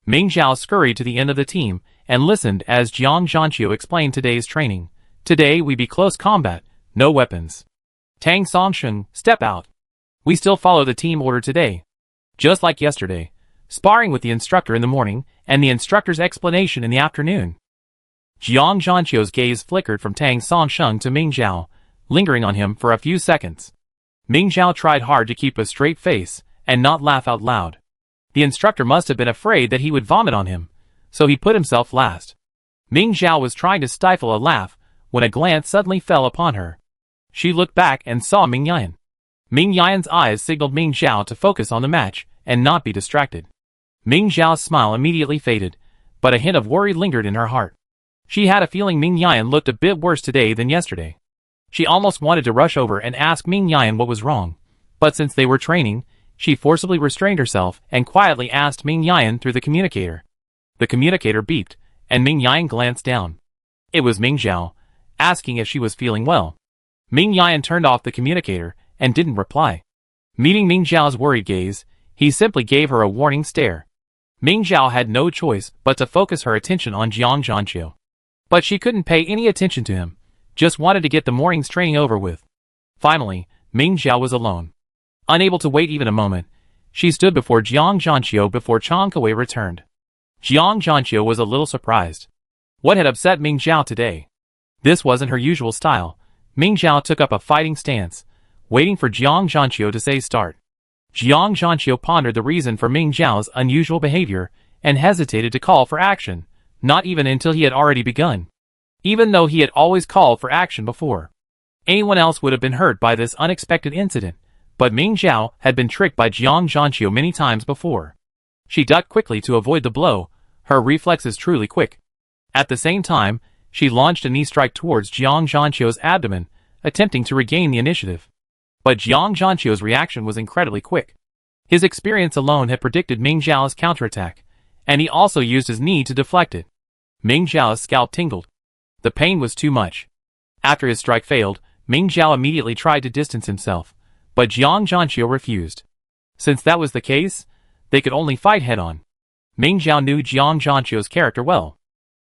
Ming Zhao scurried to the end of the team, and listened as Jiang Zhanqiu explained today's training. Today we be close combat, no weapons. Tang Songsheng, step out. We still follow the team order today. Just like yesterday. Sparring with the instructor in the morning, and the instructor's explanation in the afternoon. Jiang Zhanqiu's gaze flickered from Tang Songsheng to Ming Zhao, lingering on him for a few seconds. Ming Zhao tried hard to keep a straight face, and not laugh out loud. The instructor must have been afraid that he would vomit on him, so he put himself last. Ming Zhao was trying to stifle a laugh, when a glance suddenly fell upon her. She looked back and saw Ming Yan. Ming Yan's eyes signaled Ming Zhao to focus on the match and not be distracted. Ming Zhao's smile immediately faded, but a hint of worry lingered in her heart. She had a feeling Ming Yan looked a bit worse today than yesterday. She almost wanted to rush over and ask Ming Yan what was wrong, but since they were training, she forcibly restrained herself and quietly asked Ming Yan through the communicator. The communicator beeped, and Ming Yan glanced down. It was Ming Zhao, asking if she was feeling well. Ming Yan turned off the communicator and didn't reply. Meeting Ming Zhao's worried gaze, he simply gave her a warning stare. Ming Zhao had no choice but to focus her attention on Jiang Zhanqiu. But she couldn't pay any attention to him, just wanted to get the morning's training over with. Finally, Ming Zhao was alone. Unable to wait even a moment, she stood before Jiang Zhanqiu before Chang Kuei returned. Jiang Zhanqiu was a little surprised. What had upset Ming Zhao today? This wasn't her usual style. Ming Zhao took up a fighting stance, waiting for Jiang Zhanqiu to say start. Jiang Zhanqiu pondered the reason for Ming Zhao's unusual behavior and hesitated to call for action, not even until he had already begun. Even though he had always called for action before. Anyone else would have been hurt by this unexpected incident, but Ming Zhao had been tricked by Jiang Zhanqiu many times before. She ducked quickly to avoid the blow, her reflexes truly quick. At the same time, she launched a knee strike towards Jiang Zhanqiu's abdomen, attempting to regain the initiative. But Jiang Zhanqiu's reaction was incredibly quick. His experience alone had predicted Ming Zhao's counterattack, and he also used his knee to deflect it. Ming Zhao's scalp tingled. The pain was too much. After his strike failed, Ming Zhao immediately tried to distance himself, but Jiang Zhanqiu refused. Since that was the case, they could only fight head-on. Ming Zhao knew Jiang Zhanqiu's character well.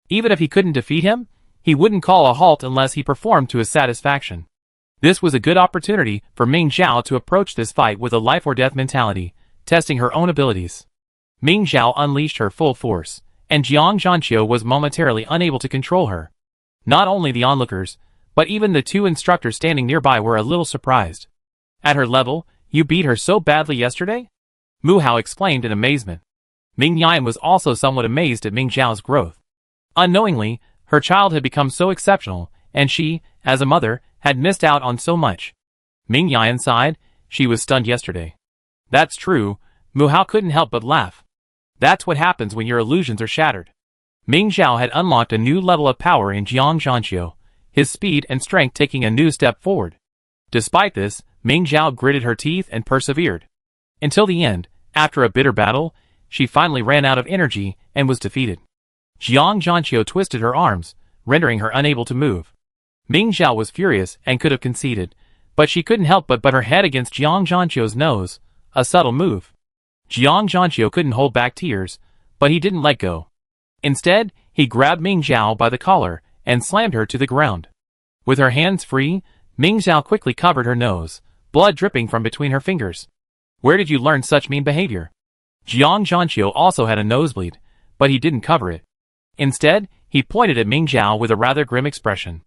Even if he couldn't defeat him, he wouldn't call a halt unless he performed to his satisfaction. This was a good opportunity for Ming Zhao to approach this fight with a life-or-death mentality, testing her own abilities. Ming Zhao unleashed her full force, and Jiang Zhanqiu was momentarily unable to control her. Not only the onlookers, but even the two instructors standing nearby were a little surprised. At her level, you beat her so badly yesterday? Mu Hao exclaimed in amazement. Ming Yan was also somewhat amazed at Ming Zhao's growth. Unknowingly, her child had become so exceptional, and she, as a mother, had missed out on so much. Ming Yan sighed. She was stunned yesterday. That's true, Mu Hao couldn't help but laugh. That's what happens when your illusions are shattered. Ming Zhao had unlocked a new level of power in Jiang Zhanqiu, his speed and strength taking a new step forward. Despite this, Ming Zhao gritted her teeth and persevered. Until the end, after a bitter battle, she finally ran out of energy and was defeated. Jiang Zhanqiu twisted her arms, rendering her unable to move. Ming Zhao was furious and could have conceded, but she couldn't help but butt her head against Jiang Zhanqiu's nose, a subtle move. Jiang Zhanqiu couldn't hold back tears, but he didn't let go. Instead, he grabbed Ming Zhao by the collar and slammed her to the ground. With her hands free, Ming Zhao quickly covered her nose, blood dripping from between her fingers. Where did you learn such mean behavior? Jiang Zhanqiu also had a nosebleed, but he didn't cover it. Instead, he pointed at Ming Zhao with a rather grim expression.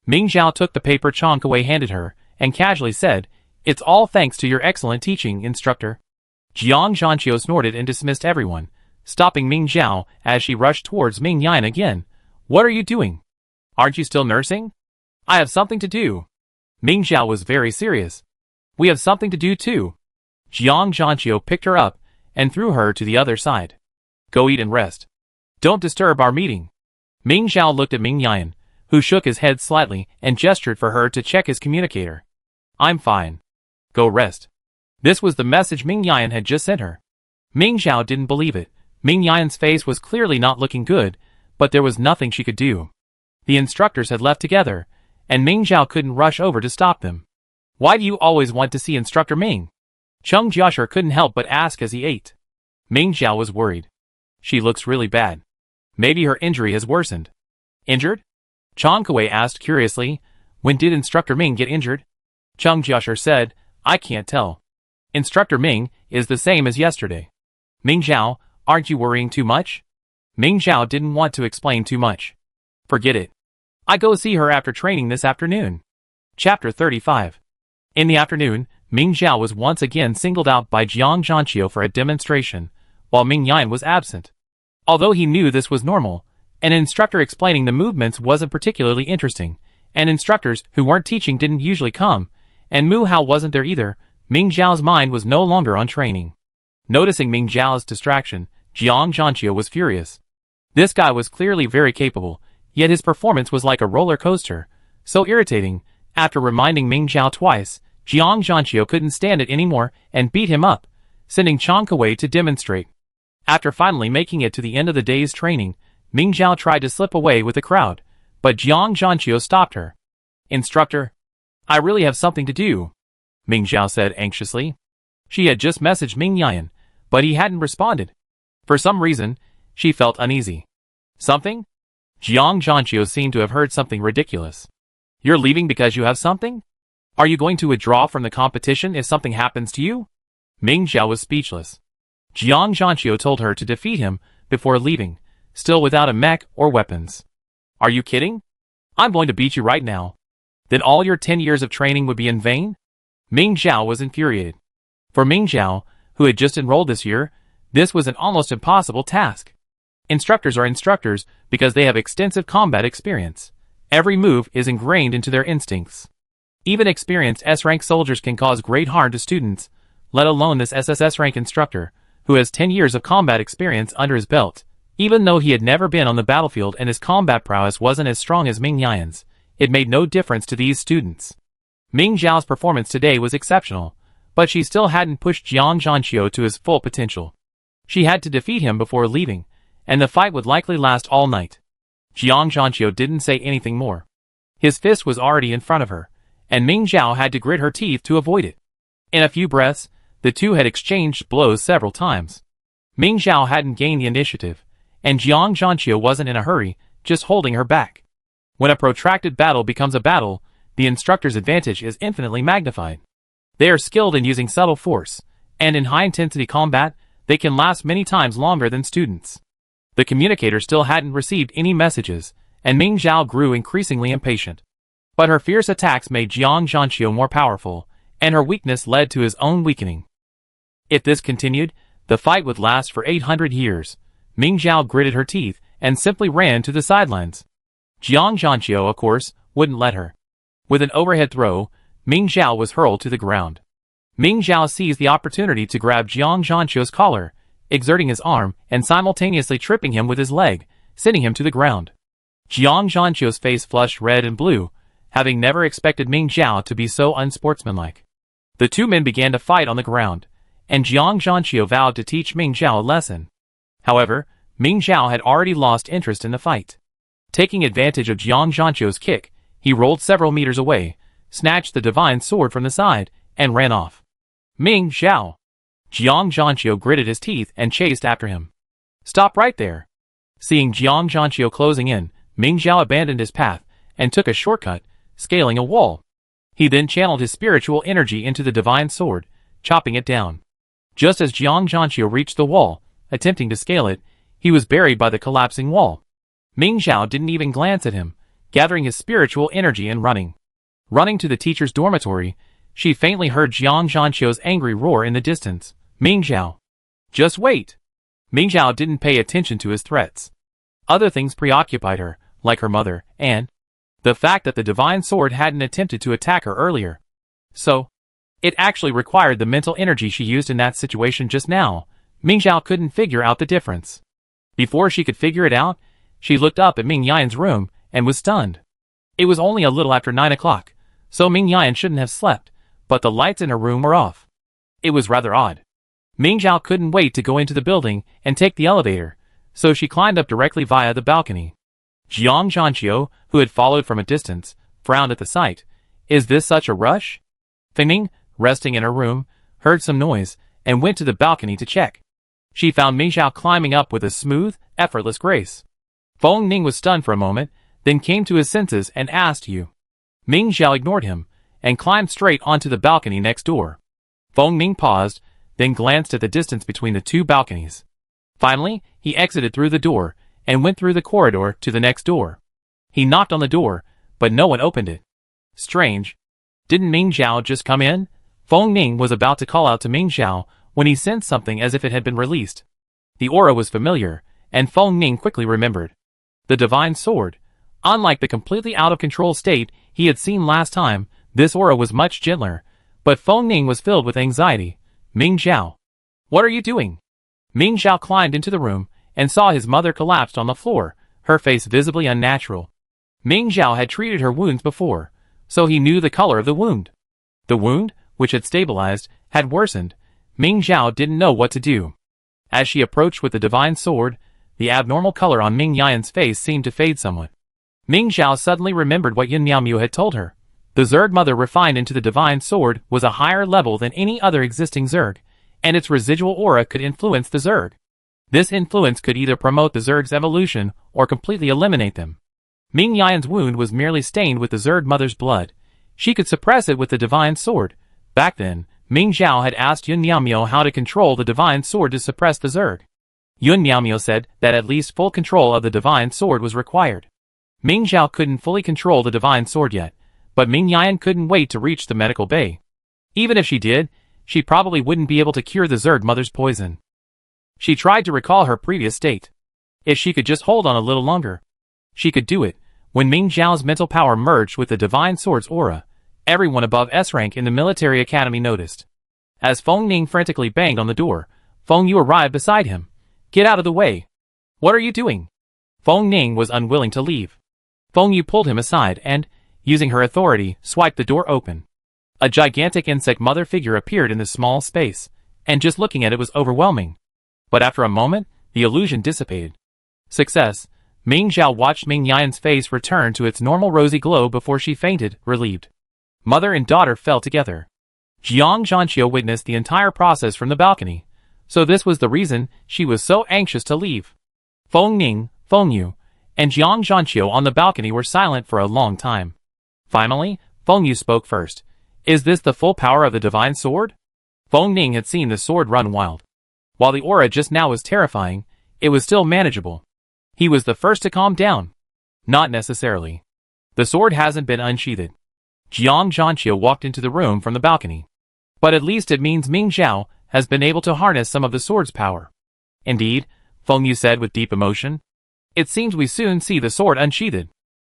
Ming Zhao took the paper Chang Kuei handed her, and casually said, "It's all thanks to your excellent teaching, instructor." Jiang Zhanqiu snorted and dismissed everyone, stopping Ming Zhao as she rushed towards Ming Yan again. "What are you doing? Aren't you still nursing?" "I have something to do." Ming Zhao was very serious. "We have something to do too." Jiang Zhanqiu picked her up and threw her to the other side. "Go eat and rest. Don't disturb our meeting." Ming Zhao looked at Ming Yan, who shook his head slightly and gestured for her to check his communicator. "I'm fine. Go rest." This was the message Ming Yan had just sent her. Ming Zhao didn't believe it. Ming Yan's face was clearly not looking good, but there was nothing she could do. The instructors had left together, and Ming Zhao couldn't rush over to stop them. "Why do you always want to see Instructor Ming?" Cheng Jiasher couldn't help but ask as he ate. Ming Zhao was worried. "She looks really bad. Maybe her injury has worsened." "Injured?" Chang Kuei asked curiously. "When did Instructor Ming get injured?" Cheng Jiasher said, "I can't tell. Instructor Ming is the same as yesterday." "Ming Zhao, aren't you worrying too much?" Ming Zhao didn't want to explain too much. "Forget it. I go see her after training this afternoon." Chapter 35. In the afternoon, Ming Zhao was once again singled out by Jiang Zhanqiu for a demonstration, while Ming Yan was absent. Although he knew this was normal, an instructor explaining the movements wasn't particularly interesting, and instructors who weren't teaching didn't usually come, And Mu Hao wasn't there either. Ming Zhao's mind was no longer on training. Noticing Ming Zhao's distraction, Jiang Zhanqiu was furious. This guy was clearly very capable, yet his performance was like a roller coaster. So irritating. After reminding Ming Zhao twice, Jiang Zhanqiu couldn't stand it anymore and beat him up, sending Chang Kuwei to demonstrate. After finally making it to the end of the day's training, Ming Zhao tried to slip away with the crowd, but Jiang Zhanqiu stopped her. "Instructor, I really have something to do," Ming Zhao said anxiously. She had just messaged Ming Yan, but he hadn't responded. For some reason, she felt uneasy. "Something?" Jiang Zhanqiu seemed to have heard something ridiculous. "You're leaving because you have something? Are you going to withdraw from the competition if something happens to you?" Ming Zhao was speechless. Jiang Zhanqiu told her to defeat him before leaving, still without a mech or weapons. "Are you kidding? I'm going to beat you right now. Then all your 10 years of training would be in vain?" Ming Zhao was infuriated. For Ming Zhao, who had just enrolled this year, this was an almost impossible task. Instructors are instructors because they have extensive combat experience. Every move is ingrained into their instincts. Even experienced S-rank soldiers can cause great harm to students, let alone this SSS rank instructor, who has 10 years of combat experience under his belt. Even though he had never been on the battlefield and his combat prowess wasn't as strong as Ming Yan's, it made no difference to these students. Ming Zhao's performance today was exceptional, but she still hadn't pushed Jiang Zhanqiu to his full potential. She had to defeat him before leaving, and the fight would likely last all night. Jiang Zhanqiu didn't say anything more. His fist was already in front of her, and Ming Zhao had to grit her teeth to avoid it. In a few breaths, the two had exchanged blows several times. Ming Zhao hadn't gained the initiative, and Jiang Zhanqiu wasn't in a hurry, just holding her back. When a protracted battle becomes a battle, the instructor's advantage is infinitely magnified. They are skilled in using subtle force, and in high-intensity combat, they can last many times longer than students. The communicator still hadn't received any messages, and Ming Zhao grew increasingly impatient. But her fierce attacks made Jiang Zhanqiu more powerful, and her weakness led to his own weakening. If this continued, the fight would last for 800 years. Ming Zhao gritted her teeth and simply ran to the sidelines. Jiang Zhanqiu, of course, wouldn't let her. With an overhead throw, Ming Zhao was hurled to the ground. Ming Zhao seized the opportunity to grab Jiang Zhanqiu's collar, exerting his arm and simultaneously tripping him with his leg, sending him to the ground. Jiang Zhanqiu's face flushed red and blue, having never expected Ming Zhao to be so unsportsmanlike. The two men began to fight on the ground, and Jiang Zhanqiu vowed to teach Ming Zhao a lesson. However, Ming Zhao had already lost interest in the fight. Taking advantage of Jiang Zhanqiu's kick, he rolled several meters away, snatched the divine sword from the side, and ran off. "Ming Zhao!" Jiang Zhanqiu gritted his teeth and chased after him. "Stop right there!" Seeing Jiang Zhanqiu closing in, Ming Zhao abandoned his path and took a shortcut, scaling a wall. He then channeled his spiritual energy into the divine sword, chopping it down. Just as Jiang Zhanqiu reached the wall, attempting to scale it, he was buried by the collapsing wall. Ming Zhao didn't even glance at him, gathering his spiritual energy and running. Running to the teacher's dormitory, she faintly heard Jiang Zhanqiu's angry roar in the distance. "Ming Zhao! Just wait!" Ming Zhao didn't pay attention to his threats. Other things preoccupied her, like her mother, and the fact that the divine sword hadn't attempted to attack her earlier. So, it actually required the mental energy she used in that situation just now. Ming Zhao couldn't figure out the difference. Before she could figure it out, she looked up at Ming Yan's room and was stunned. It was only a little after 9 o'clock, so Ming Yan shouldn't have slept, but the lights in her room were off. It was rather odd. Ming Zhao couldn't wait to go into the building and take the elevator, so she climbed up directly via the balcony. Jiang Zhanqiu, who had followed from a distance, frowned at the sight. "Is this such a rush?" Feng, resting in her room, heard some noise and went to the balcony to check. She found Ming Zhao climbing up with a smooth, effortless grace. Feng Ning was stunned for a moment, then came to his senses and asked you. Ming Zhao ignored him and climbed straight onto the balcony next door. Feng Ning paused, then glanced at the distance between the two balconies. Finally, he exited through the door and went through the corridor to the next door. He knocked on the door, but no one opened it. Strange. Didn't Ming Zhao just come in? Feng Ning was about to call out to Ming Zhao when he sensed something as if it had been released. The aura was familiar, and Feng Ning quickly remembered. The divine sword. Unlike the completely out-of-control state he had seen last time, This aura was much gentler, but Feng Ning was filled with anxiety. Ming Zhao. What are you doing? Ming Zhao climbed into the room and saw his mother collapsed on the floor, her face visibly unnatural. Ming Zhao had treated her wounds before, so he knew the color of the wound. The wound, which had stabilized, had worsened. Ming Zhao didn't know what to do. As she approached with the divine sword, the abnormal color on Ming Yan's face seemed to fade somewhat. Ming Zhao suddenly remembered what Yin Miaomu had told her. The Zerg Mother refined into the divine sword was a higher level than any other existing Zerg, and its residual aura could influence the Zerg. This influence could either promote the Zerg's evolution or completely eliminate them. Ming Yan's wound was merely stained with the Zerg Mother's blood. She could suppress it with the divine sword. Back then, Ming Zhao had asked Yun Miaomio how to control the divine sword to suppress the Zerg. Yun Miaomio said that at least full control of the divine sword was required. Ming Zhao couldn't fully control the divine sword yet, but Ming Yan couldn't wait to reach the medical bay. Even if she did, she probably wouldn't be able to cure the Zerg Mother's poison. She tried to recall her previous state. If she could just hold on a little longer, she could do it. When Ming Zhao's mental power merged with the divine sword's aura, everyone above S rank in the military academy noticed. As Feng Ning frantically banged on the door, Feng Yu arrived beside him. Get out of the way. What are you doing? Feng Ning was unwilling to leave. Feng Yu pulled him aside and, using her authority, swiped the door open. A gigantic insect mother figure appeared in the small space, and just looking at it was overwhelming. But after a moment, the illusion dissipated. Success. Ming Zhao watched Ming Yan's face return to its normal rosy glow before she fainted, relieved. Mother and daughter fell together. Jiang Zhanqiu witnessed the entire process from the balcony, so this was the reason she was so anxious to leave. Feng Ning, Feng Yu, and Jiang Zhanqiu on the balcony were silent for a long time. Finally, Feng Yu spoke first. Is this the full power of the divine sword? Feng Ning had seen the sword run wild. While the aura just now was terrifying, it was still manageable. He was the first to calm down. Not necessarily. The sword hasn't been unsheathed. Jiang Zhanqiu walked into the room from the balcony. But at least it means Ming Zhao has been able to harness some of the sword's power. Indeed, Feng Yu said with deep emotion. It seems we soon see the sword unsheathed.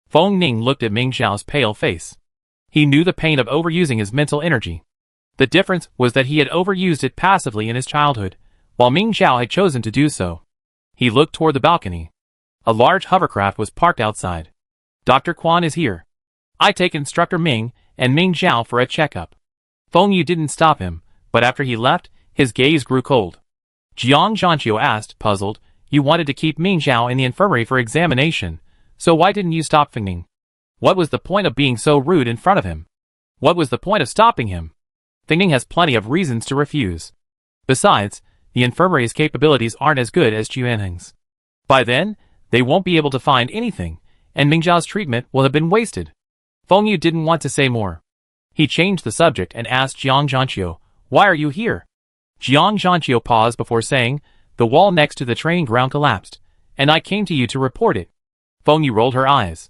Feng Ning looked at Ming Zhao's pale face. He knew the pain of overusing his mental energy. The difference was that he had overused it passively in his childhood, while Ming Zhao had chosen to do so. He looked toward the balcony. A large hovercraft was parked outside. Dr. Quan is here. I take Instructor Ming and Ming Zhao for a checkup. Feng Yu didn't stop him, but after he left, his gaze grew cold. Jiang Zhanqiu asked, puzzled, you wanted to keep Ming Zhao in the infirmary for examination, so why didn't you stop Feng Ning? What was the point of being so rude in front of him? What was the point of stopping him? Feng Ning has plenty of reasons to refuse. Besides, the infirmary's capabilities aren't as good as Juanheng's. By then, they won't be able to find anything, and Ming Zhao's treatment will have been wasted. Feng Yu didn't want to say more. He changed the subject and asked Jiang Zhanqiu, why are you here? Jiang Zhanqiu paused before saying, the wall next to the training ground collapsed, and I came to you to report it. Feng Yu rolled her eyes.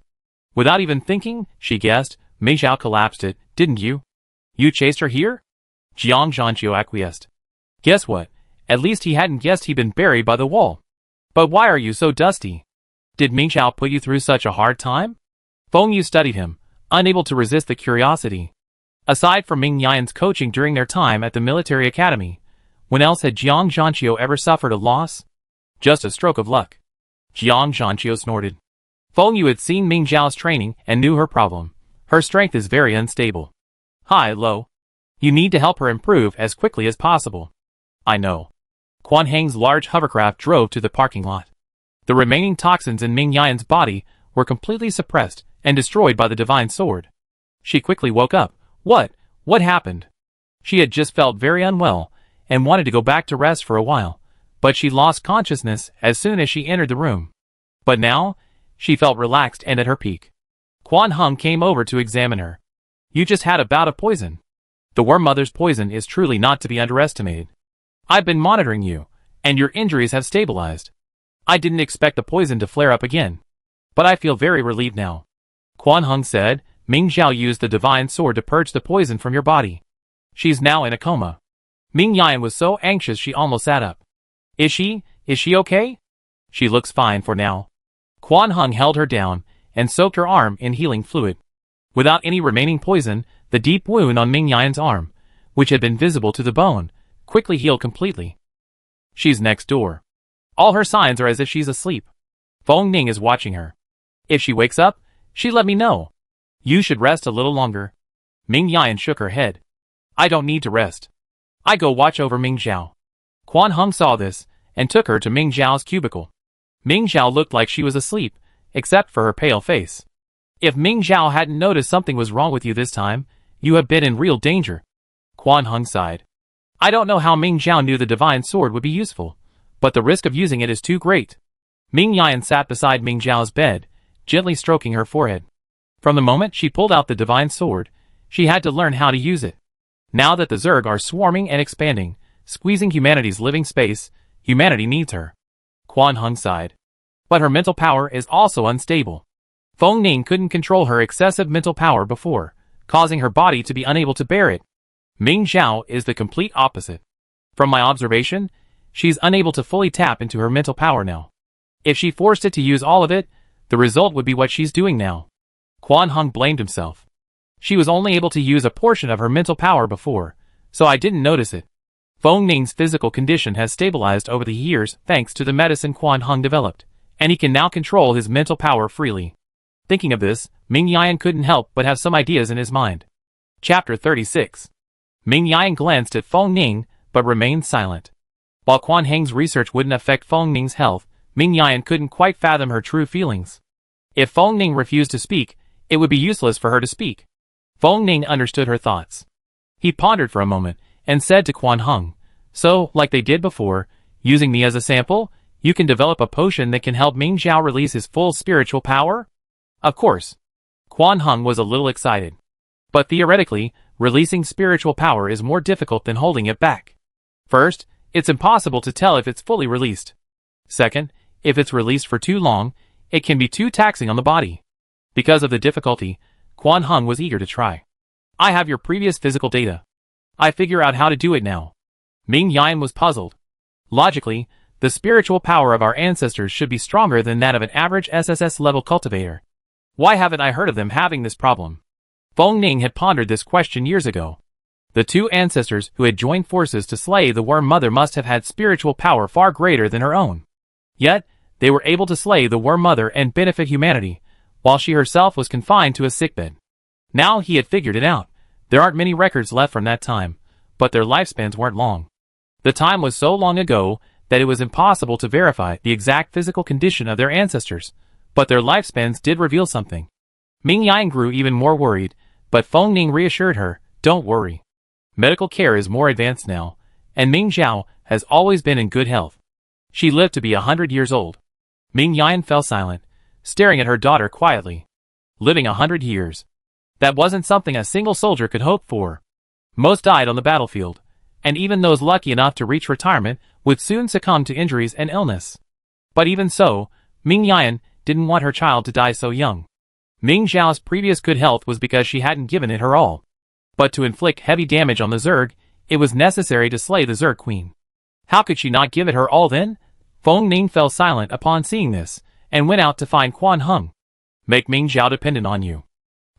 Without even thinking, she guessed, Ming Zhao collapsed it, didn't you? You chased her here? Jiang Zhanqiu acquiesced. Guess what? At least he hadn't guessed he'd been buried by the wall. But why are you so dusty? Did Ming Zhao put you through such a hard time? Feng Yu studied him, unable to resist the curiosity. Aside from Ming Yan's coaching during their time at the military academy, when else had Jiang Zhanqiu ever suffered a loss? Just a stroke of luck. Jiang Zhanqiu snorted. Feng Yu had seen Ming Zhao's training and knew her problem. Her strength is very unstable. Hi, Lo. You need to help her improve as quickly as possible. I know. Quan Heng's large hovercraft drove to the parking lot. The remaining toxins in Ming Yan's body were completely suppressed and destroyed by the divine sword. She quickly woke up. What happened? She had just felt very unwell and wanted to go back to rest for a while, but she lost consciousness as soon as she entered the room. But now, she felt relaxed and at her peak. Quan Heng came over to examine her. You just had a bout of poison. The Worm Mother's poison is truly not to be underestimated. I've been monitoring you, and your injuries have stabilized. I didn't expect the poison to flare up again, but I feel very relieved now. Quan Heng said, Ming Zhao used the divine sword to purge the poison from your body. She's now in a coma. Ming Yan was so anxious she almost sat up. Is she okay? She looks fine for now. Quan Heng held her down and soaked her arm in healing fluid. Without any remaining poison, The deep wound on Ming Yan's arm, which had been visible to the bone, quickly healed completely. She's next door. All her signs are as if she's asleep. Feng Ning is watching her. If she wakes up, she let me know. You should rest a little longer. Ming Yan shook her head. I don't need to rest. I go watch over Ming Zhao. Quan Hung saw this, and took her to Ming Zhao's cubicle. Ming Zhao looked like she was asleep, except for her pale face. If Ming Zhao hadn't noticed something was wrong with you this time, you have been in real danger. Quan Hung sighed. I don't know how Ming Zhao knew the divine sword would be useful, but the risk of using it is too great. Ming Yan sat beside Ming Zhao's bed, gently stroking her forehead. From the moment she pulled out the divine sword, she had to learn how to use it. Now that the Zerg are swarming and expanding, squeezing humanity's living space, humanity needs her. Quan Hung sighed. But her mental power is also unstable. Feng Ning couldn't control her excessive mental power before, causing her body to be unable to bear it. Ming Zhao is the complete opposite. From my observation, she's unable to fully tap into her mental power now. If she forced it to use all of it, the result would be what she's doing now. Quan Hung blamed himself. She was only able to use a portion of her mental power before, so I didn't notice it. Feng Ning's physical condition has stabilized over the years thanks to the medicine Quan Hung developed, and he can now control his mental power freely. Thinking of this, Ming Yan couldn't help but have some ideas in his mind. Chapter 36. Ming Yan glanced at Feng Ning, but remained silent. While Quan Hang's research wouldn't affect Feng Ning's health, Ming Yan couldn't quite fathom her true feelings. If Feng Ning refused to speak, it would be useless for her to speak. Feng Ning understood her thoughts. He pondered for a moment, and said to Quan Hung, so, like they did before, using me as a sample, you can develop a potion that can help Ming Zhao release his full spiritual power? Of course. Quan Hung was a little excited. But theoretically, releasing spiritual power is more difficult than holding it back. First, it's impossible to tell if it's fully released. Second, if it's released for too long, it can be too taxing on the body. Because of the difficulty, Quan Hung was eager to try. I have your previous physical data. I figure out how to do it now. Ming Yan was puzzled. Logically, the spiritual power of our ancestors should be stronger than that of an average SSS-level cultivator. Why haven't I heard of them having this problem? Feng Ning had pondered this question years ago. The two ancestors who had joined forces to slay the Worm Mother must have had spiritual power far greater than her own. Yet, they were able to slay the Worm Mother and benefit humanity, while she herself was confined to a sickbed. Now he had figured it out. There aren't many records left from that time, but their lifespans weren't long. The time was so long ago that it was impossible to verify the exact physical condition of their ancestors, but their lifespans did reveal something. Ming Yan grew even more worried, but Feng Ning reassured her, don't worry. Medical care is more advanced now, and Ming Zhao has always been in good health. She lived to be 100 years old. Ming Yan fell silent, staring at her daughter quietly. Living 100 years. That wasn't something a single soldier could hope for. Most died on the battlefield, and even those lucky enough to reach retirement would soon succumb to injuries and illness. But even so, Ming Yan didn't want her child to die so young. Ming Zhao's previous good health was because she hadn't given it her all. But to inflict heavy damage on the Zerg, it was necessary to slay the Zerg Queen. How could she not give it her all then? Feng Ning fell silent upon seeing this, and went out to find Quan Hung. Make Ming Zhao dependent on you.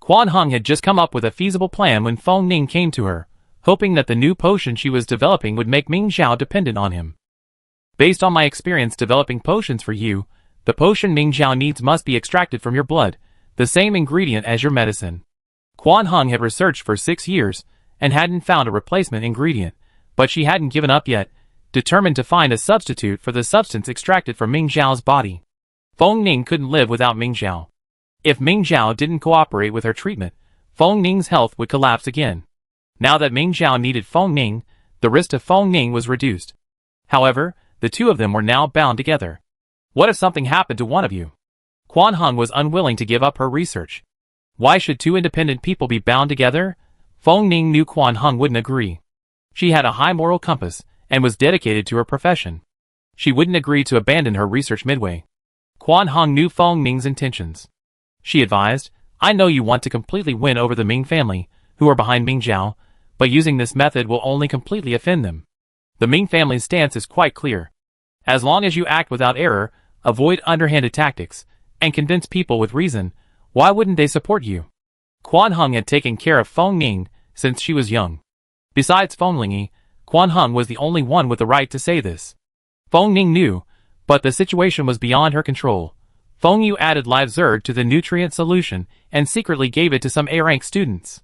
Quan Hung had just come up with a feasible plan when Feng Ning came to her, hoping that the new potion she was developing would make Ming Zhao dependent on him. Based on my experience developing potions for you, the potion Ming Zhao needs must be extracted from your blood, the same ingredient as your medicine. Quan Hung had researched for 6 years, and hadn't found a replacement ingredient, but she hadn't given up yet, determined to find a substitute for the substance extracted from Ming Zhao's body. Feng Ning couldn't live without Ming Zhao. If Ming Zhao didn't cooperate with her treatment, Feng Ning's health would collapse again. Now that Ming Zhao needed Feng Ning, the risk to Feng Ning was reduced. However, the two of them were now bound together. What if something happened to one of you? Quan Hung was unwilling to give up her research. Why should two independent people be bound together? Feng Ning knew Quan Hung wouldn't agree. She had a high moral compass, and was dedicated to her profession. She wouldn't agree to abandon her research midway. Quan Hung knew Feng Ning's intentions. She advised, I know you want to completely win over the Ming family, who are behind Ming Zhao, but using this method will only completely offend them. The Ming family's stance is quite clear. As long as you act without error, avoid underhanded tactics, and convince people with reason, why wouldn't they support you? Quan Hung had taken care of Feng Ning since she was young. Besides Feng Lingyi, Quan Hung was the only one with the right to say this. Feng Ning knew, but the situation was beyond her control. Feng Yu added live Zerg to the nutrient solution and secretly gave it to some A-rank students.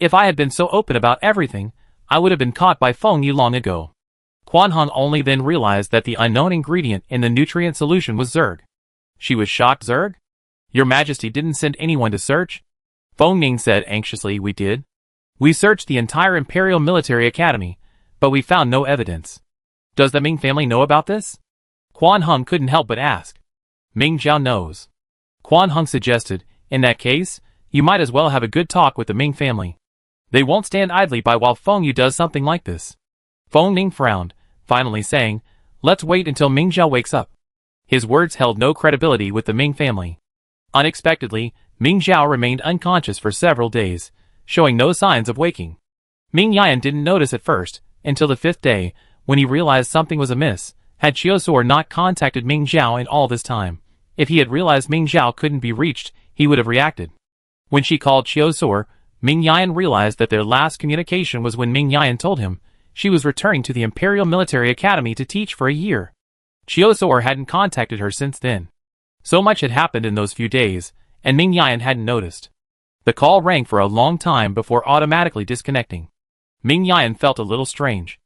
If I had been so open about everything, I would have been caught by Feng Yu long ago. Quan Hung only then realized that the unknown ingredient in the nutrient solution was Zerg. She was shocked. Zerg? Your Majesty didn't send anyone to search? Feng Ning said anxiously. We did. We searched the entire Imperial Military Academy, but we found no evidence. Does the Ming family know about this? Quan Hung couldn't help but ask. Ming Zhao knows. Quan Hung suggested, in that case, you might as well have a good talk with the Ming family. They won't stand idly by while Feng Yu does something like this. Feng Ning frowned, finally saying, let's wait until Ming Zhao wakes up. His words held no credibility with the Ming family. Unexpectedly, Ming Zhao remained unconscious for several days, showing no signs of waking. Ming Yan didn't notice at first, until the 5th day, when he realized something was amiss. Had Chiosor not contacted Ming Zhao in all this time, if he had realized Ming Zhao couldn't be reached, he would have reacted. When she called Chiosor, Ming Yan realized that their last communication was when Ming Yan told him she was returning to the Imperial Military Academy to teach for a year. Chiosor hadn't contacted her since then. So much had happened in those few days, and Ming Yan hadn't noticed. The call rang for a long time before automatically disconnecting. Ming Yan felt a little strange.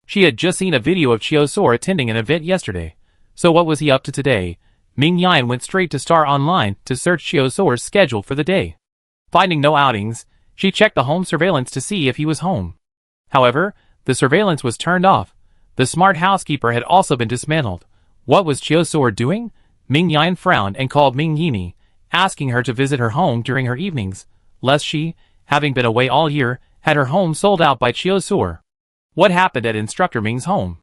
She had just seen a video of Chiosor attending an event yesterday, so what was he up to today? Ming Yan went straight to Star Online to search Chiosor's schedule for the day. Finding no outings, she checked the home surveillance to see if he was home. However, the surveillance was turned off. The smart housekeeper had also been dismantled. What was Chiosor doing? Ming Yan frowned and called Ming Yini, asking her to visit her home during her evenings, lest she, having been away all year, had her home sold out by Chiosor. What happened at Instructor Ming's home?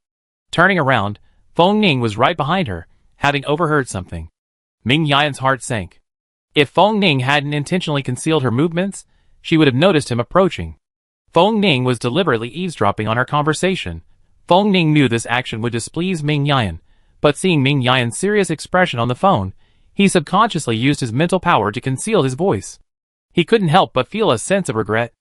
Turning around, Feng Ning was right behind her, having overheard something. Ming Yan's heart sank. If Feng Ning hadn't intentionally concealed her movements, she would have noticed him approaching. Feng Ning was deliberately eavesdropping on her conversation. Feng Ning knew this action would displease Ming Yan, but seeing Ming Yan's serious expression on the phone, he subconsciously used his mental power to conceal his voice. He couldn't help but feel a sense of regret.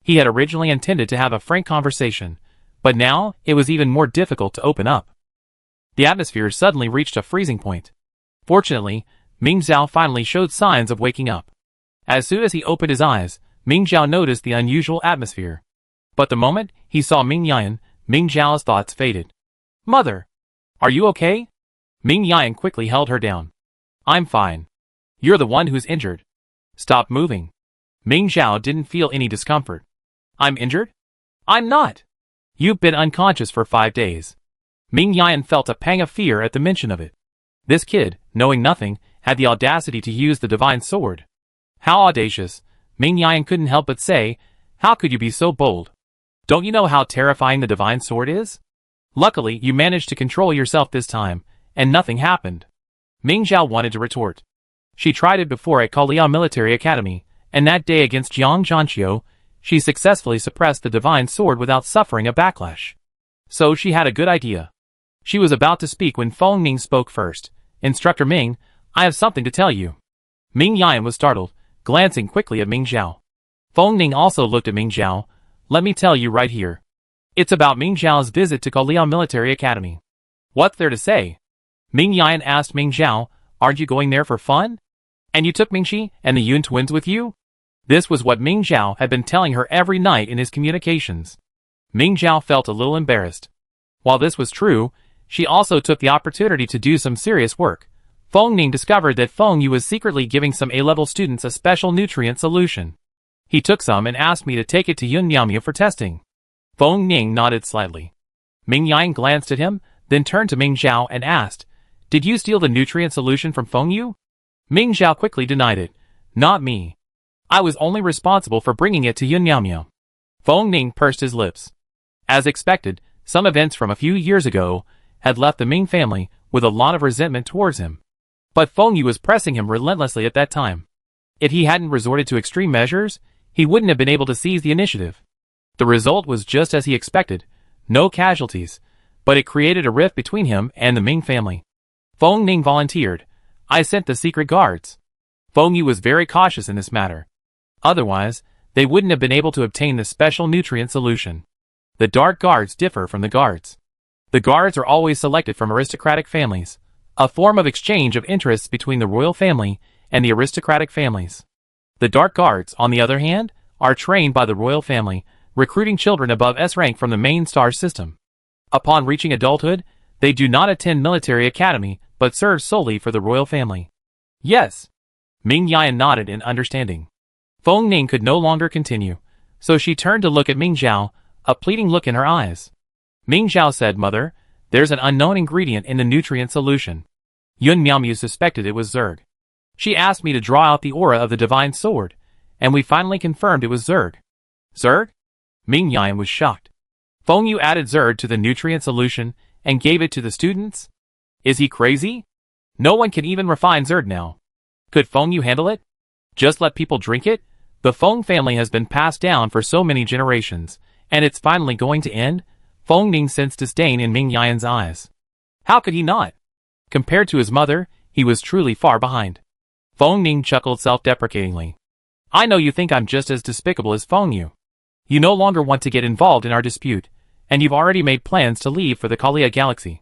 He had originally intended to have a frank conversation, but now it was even more difficult to open up. The atmosphere suddenly reached a freezing point. Fortunately, Ming Zhao finally showed signs of waking up. As soon as he opened his eyes, Ming Zhao noticed the unusual atmosphere. But the moment he saw Ming Yan, Ming Zhao's thoughts faded. Mother! Are you okay? Ming Yan quickly held her down. I'm fine. You're the one who's injured. Stop moving. Ming Zhao didn't feel any discomfort. I'm injured? I'm not. You've been unconscious for 5 days. Ming Yan felt a pang of fear at the mention of it. This kid, knowing nothing, had the audacity to use the divine sword. How audacious, Ming Yan couldn't help but say. How could you be so bold? Don't you know how terrifying the divine sword is? Luckily, you managed to control yourself this time, and nothing happened. Ming Zhao wanted to retort. She tried it before at Kalia Military Academy, and that day against Jiang Zhanqiu, she successfully suppressed the divine sword without suffering a backlash. So she had a good idea. She was about to speak when Feng Ning spoke first. Instructor Ming, I have something to tell you. Ming Yan was startled, glancing quickly at Ming Zhao. Feng Ning also looked at Ming Zhao. Let me tell you right here. It's about Ming Zhao's visit to Kalia Military Academy. What's there to say? Ming Yan asked Ming Zhao, aren't you going there for fun? And you took Mingxi and the Yun twins with you? This was what Ming Zhao had been telling her every night in his communications. Ming Zhao felt a little embarrassed. While this was true, she also took the opportunity to do some serious work. Feng Ning discovered that Feng Yu was secretly giving some A-level students a special nutrient solution. He took some and asked me to take it to Yun Miaomia for testing. Feng Ning nodded slightly. Ming Yan glanced at him, then turned to Ming Zhao and asked, did you steal the nutrient solution from Feng Yu? Ming Zhao quickly denied it. Not me. I was only responsible for bringing it to Yun Miaomia. Feng Ning pursed his lips. As expected, some events from a few years ago had left the Ming family with a lot of resentment towards him. But Feng Yu was pressing him relentlessly at that time. If he hadn't resorted to extreme measures, he wouldn't have been able to seize the initiative. The result was just as he expected, no casualties, but it created a rift between him and the Ming family. Feng Ning volunteered. I sent the secret guards. Feng Yu was very cautious in this matter. Otherwise, they wouldn't have been able to obtain the special nutrient solution. The dark guards differ from the guards. The guards are always selected from aristocratic families, a form of exchange of interests between the royal family and the aristocratic families. The dark guards, on the other hand, are trained by the royal family, recruiting children above S rank from the main star system. Upon reaching adulthood, they do not attend military academy, but serve solely for the royal family. Yes. Ming Yan nodded in understanding. Feng Ning could no longer continue, so she turned to look at Ming Zhao, a pleading look in her eyes. Ming Zhao said, "Mother, there's an unknown ingredient in the nutrient solution." Yun Miaomu suspected it was Zerg. She asked me to draw out the aura of the divine sword, and we finally confirmed it was Zerg. Zerg? Ming Yan was shocked. Feng Yu added Zerg to the nutrient solution and gave it to the students? Is he crazy? No one can even refine Zerg now. Could Feng Yu handle it? Just let people drink it? The Feng family has been passed down for so many generations, and it's finally going to end? Feng Ning sensed disdain in Ming Yan's eyes. How could he not? Compared to his mother, he was truly far behind. Feng Ning chuckled self-deprecatingly. I know you think I'm just as despicable as Feng Yu. You no longer want to get involved in our dispute, and you've already made plans to leave for the Kalia galaxy.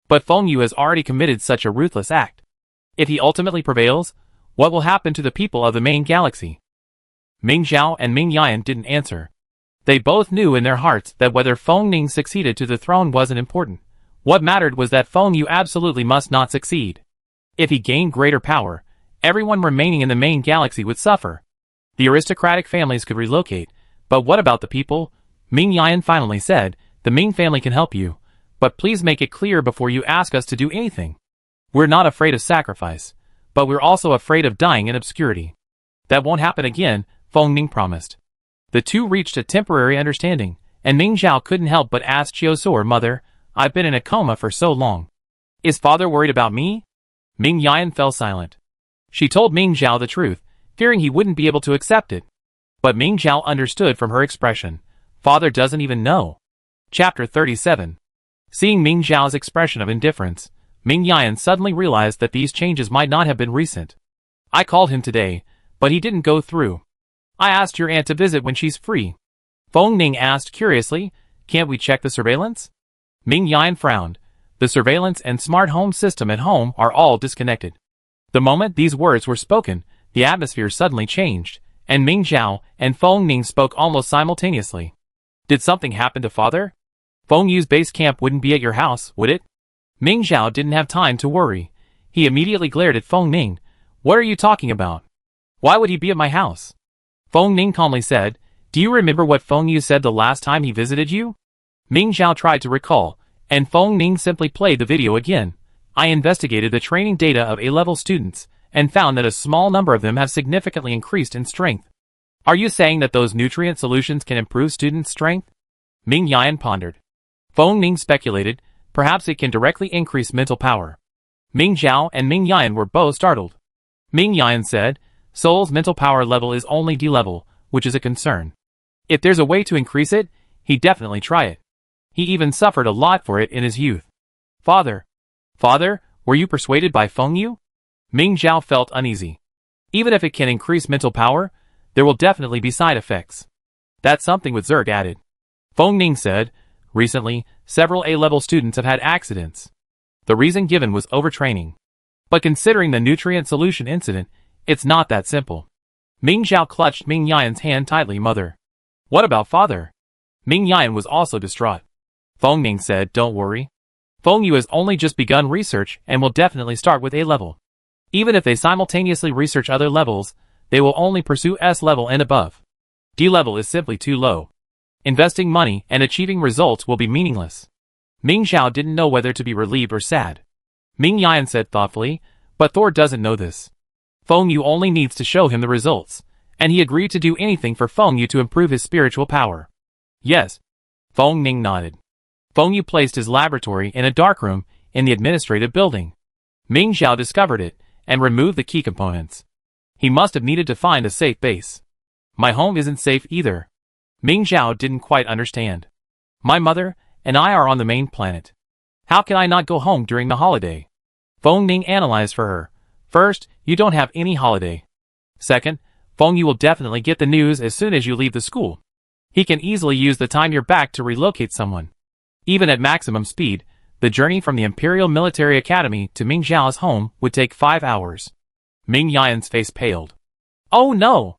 But Feng Yu has already committed such a ruthless act. If he ultimately prevails, what will happen to the people of the main galaxy? Ming Zhao and Ming Yan didn't answer. They both knew in their hearts that whether Feng Ning succeeded to the throne wasn't important. What mattered was that Feng Yu absolutely must not succeed. If he gained greater power, everyone remaining in the main galaxy would suffer. The aristocratic families could relocate, but what about the people? Ming Yan finally said, the Ming family can help you, but please make it clear before you ask us to do anything. We're not afraid of sacrifice, but we're also afraid of dying in obscurity. That won't happen again, Feng Ning promised. The two reached a temporary understanding, and Ming Zhao couldn't help but ask Chiozor, Mother, I've been in a coma for so long. Is father worried about me? Ming Yan fell silent. She told Ming Zhao the truth, fearing he wouldn't be able to accept it. But Ming Zhao understood from her expression. Father doesn't even know. Chapter 37. Seeing Ming Zhao's expression of indifference, Ming Yan suddenly realized that these changes might not have been recent. I called him today, but he didn't go through. I asked your aunt to visit when she's free. Feng Ning asked curiously, can't we check the surveillance? Ming Yan frowned. The surveillance and smart home system at home are all disconnected. The moment these words were spoken, the atmosphere suddenly changed, and Ming Zhao and Feng Ning spoke almost simultaneously. Did something happen to father? Feng Yu's base camp wouldn't be at your house, would it? Ming Zhao didn't have time to worry. He immediately glared at Feng Ning. What are you talking about? Why would he be at my house? Feng Ning calmly said, do you remember what Feng Yu said the last time he visited you? Ming Zhao tried to recall, and Feng Ning simply played the video again. I investigated the training data of A-level students, and found that a small number of them have significantly increased in strength. Are you saying that those nutrient solutions can improve students' strength? Ming Yan pondered. Feng Ning speculated, perhaps it can directly increase mental power. Ming Zhao and Ming Yan were both startled. Ming Yan said, Soul's mental power level is only D level, which is a concern. If there's a way to increase it, he'd definitely try it. He even suffered a lot for it in his youth. Father, were you persuaded by Feng Yu? Ming Zhao felt uneasy. Even if it can increase mental power, there will definitely be side effects. That's something with Zerg added. Feng Ning said, recently, several A-level students have had accidents. The reason given was overtraining. But considering the nutrient solution incident, it's not that simple. Ming Zhao clutched Ming Yan's hand tightly. Mother. What about father? Ming Yan was also distraught. Feng Ning said, don't worry. Feng Yu has only just begun research and will definitely start with A-level. Even if they simultaneously research other levels, they will only pursue S-level and above. D-level is simply too low. Investing money and achieving results will be meaningless. Ming Zhao didn't know whether to be relieved or sad. Ming Yan said thoughtfully, but Thor doesn't know this. Feng Yu only needs to show him the results, and he agreed to do anything for Feng Yu to improve his spiritual power. Yes. Feng Ning nodded. Feng Yu placed his laboratory in a dark room in the administrative building. Ming Zhao discovered it and removed the key components. He must have needed to find a safe base. My home isn't safe either. Ming Zhao didn't quite understand. My mother and I are on the main planet. How can I not go home during the holiday? Feng Ning analyzed for her. First, you don't have any holiday. Second, Feng Yu will definitely get the news as soon as you leave the school. He can easily use the time you're back to relocate someone. Even at maximum speed, the journey from the Imperial Military Academy to Ming Xiao's home would take 5 hours. Ming Yan's face paled. Oh no!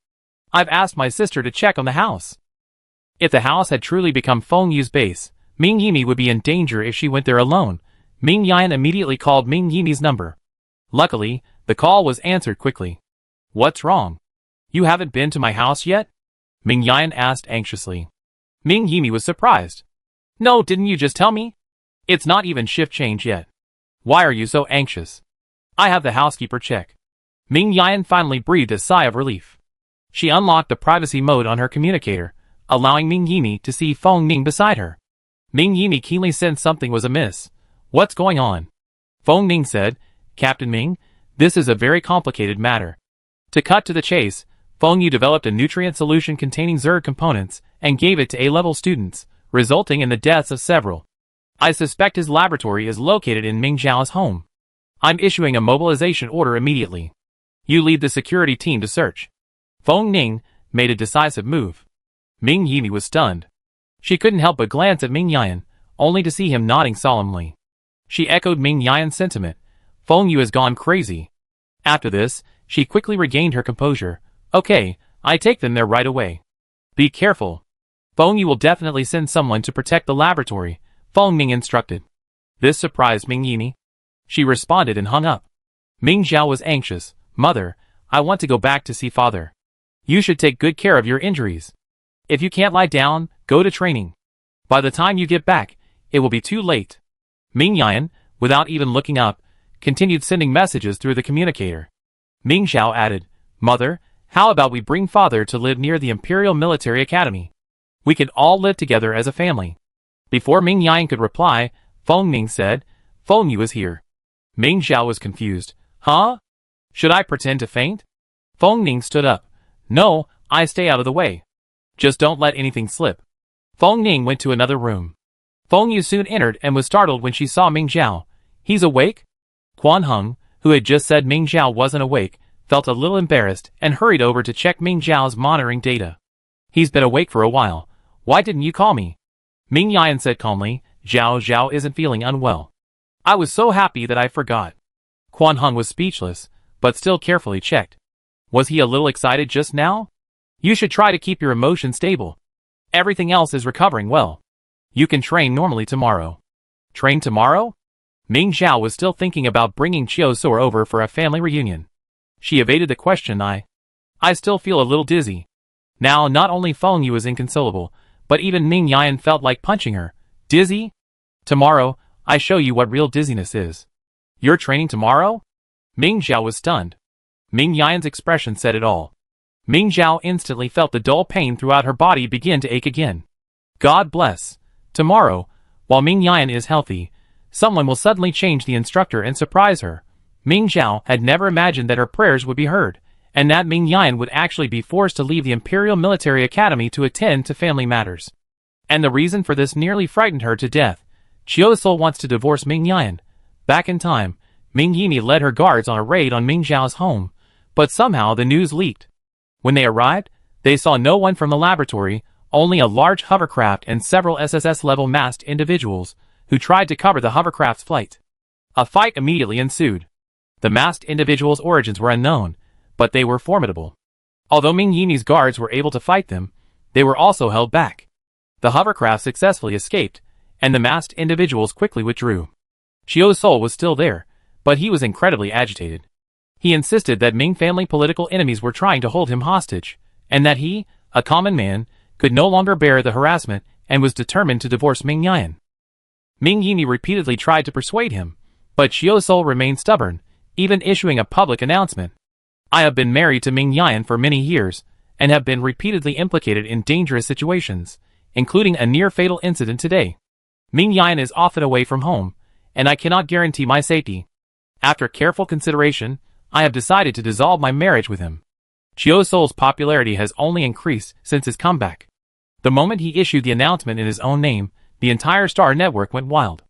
I've asked my sister to check on the house. If the house had truly become Feng Yu's base, Ming Yimi would be in danger if she went there alone. Ming Yan immediately called Ming Yimi's number. Luckily, the call was answered quickly. What's wrong? You haven't been to my house yet? Ming Yan asked anxiously. Ming Yimi was surprised. No, didn't you just tell me? It's not even shift change yet. Why are you so anxious? I have the housekeeper check. Ming Yan finally breathed a sigh of relief. She unlocked the privacy mode on her communicator, allowing Ming Yimi to see Feng Ning beside her. Ming Yimi keenly sensed something was amiss. What's going on? Feng Ning said, Captain Ming, this is a very complicated matter. To cut to the chase, Feng Yu developed a nutrient solution containing Zerg components and gave it to A-level students, resulting in the deaths of several. I suspect his laboratory is located in Ming Xiao's home. I'm issuing a mobilization order immediately. You lead the security team to search. Feng Ning made a decisive move. Ming Yimi was stunned. She couldn't help but glance at Ming Yan, only to see him nodding solemnly. She echoed Ming Yan's sentiment. Feng Yu has gone crazy. After this, she quickly regained her composure. Okay, I take them there right away. Be careful. Feng Yu will definitely send someone to protect the laboratory, Feng Ning instructed. This surprised Ming Yimi. She responded and hung up. Ming Xiao was anxious. Mother, I want to go back to see father. You should take good care of your injuries. If you can't lie down, go to training. By the time you get back, it will be too late. Ming Yan, without even looking up, continued sending messages through the communicator. Ming Xiao added, Mother, how about we bring father to live near the Imperial Military Academy? We can all live together as a family. Before Ming Yan could reply, Feng Ning said, Feng Yu is here. Ming Xiao was confused. Huh? Should I pretend to faint? Feng Ning stood up. No, I stay out of the way. Just don't let anything slip. Feng Ning went to another room. Feng Yu soon entered and was startled when she saw Ming Xiao. He's awake? Quan Heng, who had just said Ming Xiao wasn't awake, felt a little embarrassed and hurried over to check Ming Xiao's monitoring data. He's been awake for a while. Why didn't you call me? Ming Yan said calmly, Xiao isn't feeling unwell. I was so happy that I forgot. Quan Heng was speechless, but still carefully checked. Was he a little excited just now? You should try to keep your emotions stable. Everything else is recovering well. You can train normally tomorrow. Train tomorrow? Ming Xiao was still thinking about bringing Chiu Sor over for a family reunion. She evaded the question. I still feel a little dizzy. Now not only Feng Yu was inconsolable, but even Ming Yan felt like punching her. Dizzy? Tomorrow, I show you what real dizziness is. You're training tomorrow? Ming Xiao was stunned. Ming Yan's expression said it all. Ming Xiao instantly felt the dull pain throughout her body begin to ache again. God bless. Tomorrow, while Ming Yan is healthy, someone will suddenly change the instructor and surprise her. Ming Xiao had never imagined that her prayers would be heard, and that Ming Yan would actually be forced to leave the Imperial Military Academy to attend to family matters. And the reason for this nearly frightened her to death. Chiu Sol wants to divorce Ming Yan. Back in time, Ming Yimi led her guards on a raid on Ming Xiao's home, but somehow the news leaked. When they arrived, they saw no one from the laboratory, only a large hovercraft and several SSS-level masked individuals, who tried to cover the hovercraft's flight. A fight immediately ensued. The masked individuals' origins were unknown, but they were formidable. Although Ming Yimi's guards were able to fight them, they were also held back. The hovercraft successfully escaped, and the masked individuals quickly withdrew. Chiu Sol was still there, but he was incredibly agitated. He insisted that Ming family political enemies were trying to hold him hostage, and that he, a common man, could no longer bear the harassment and was determined to divorce Ming Yan. Ming Yimi repeatedly tried to persuade him, but Chiu Sol remained stubborn, even issuing a public announcement. I have been married to Ming Yan for many years, and have been repeatedly implicated in dangerous situations, including a near-fatal incident today. Ming Yan is often away from home, and I cannot guarantee my safety. After careful consideration, I have decided to dissolve my marriage with him. Chiu Sol's popularity has only increased since his comeback. The moment he issued the announcement in his own name, the entire Star Network went wild.